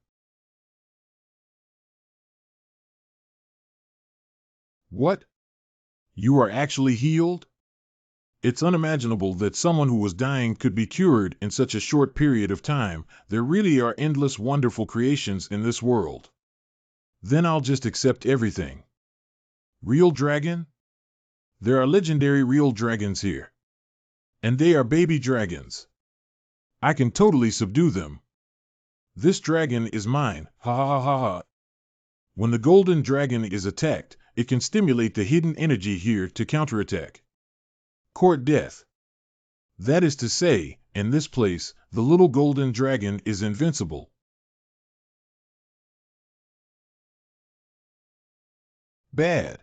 What? You are actually healed? It's unimaginable that someone who was dying could be cured in such a short period of time. There really are endless wonderful creations in this world. Then I'll just accept everything. Real dragon? There are legendary real dragons here. And they are baby dragons. I can totally subdue them. This dragon is mine, ha ha ha ha. When the golden dragon is attacked, it can stimulate the hidden energy here to counterattack. Court death. That is to say, in this place, the little golden dragon is invincible. Bad.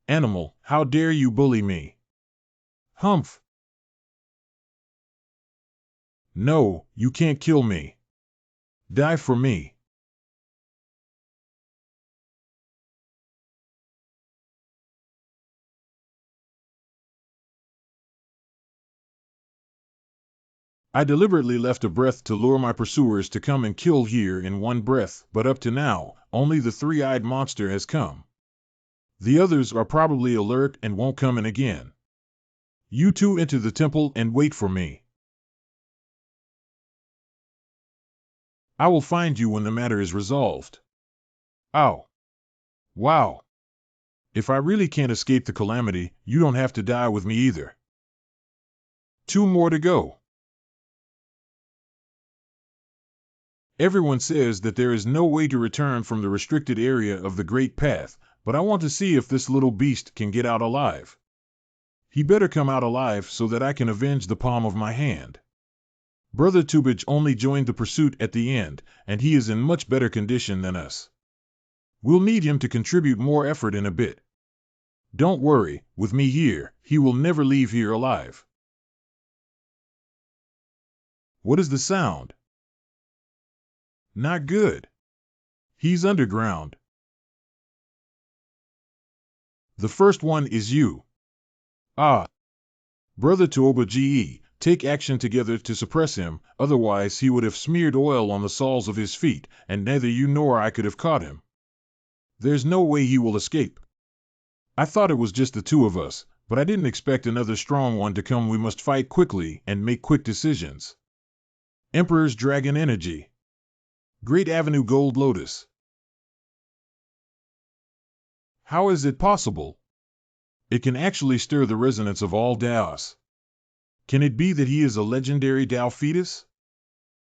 Animal, how dare you bully me? Humph. No, you can't kill me. Die for me. I deliberately left a breath to lure my pursuers to come and kill here in one breath, but up to now, only the three-eyed monster has come. The others are probably alert and won't come in again. You two enter the temple and wait for me. I will find you when the matter is resolved. Ow. Wow. If I really can't escape the calamity, you don't have to die with me either. 2 more to go. Everyone says that there is no way to return from the restricted area of the Great Path, but I want to see if this little beast can get out alive. He better come out alive so that I can avenge the palm of my hand. Brother Tubage only joined the pursuit at the end, and he is in much better condition than us. We'll need him to contribute more effort in a bit. Don't worry, with me here, he will never leave here alive. What is the sound? Not good. He's underground. The first one is you. Ah. Brother Tuoba GE, take action together to suppress him, otherwise he would have smeared oil on the soles of his feet, and neither you nor I could have caught him. There's no way he will escape. I thought it was just the two of us, but I didn't expect another strong one to come. We must fight quickly and make quick decisions. Emperor's Dragon Energy. Great Avenue Gold Lotus. How is it possible? It can actually stir the resonance of all Taoists. Can it be that he is a legendary Tao fetus?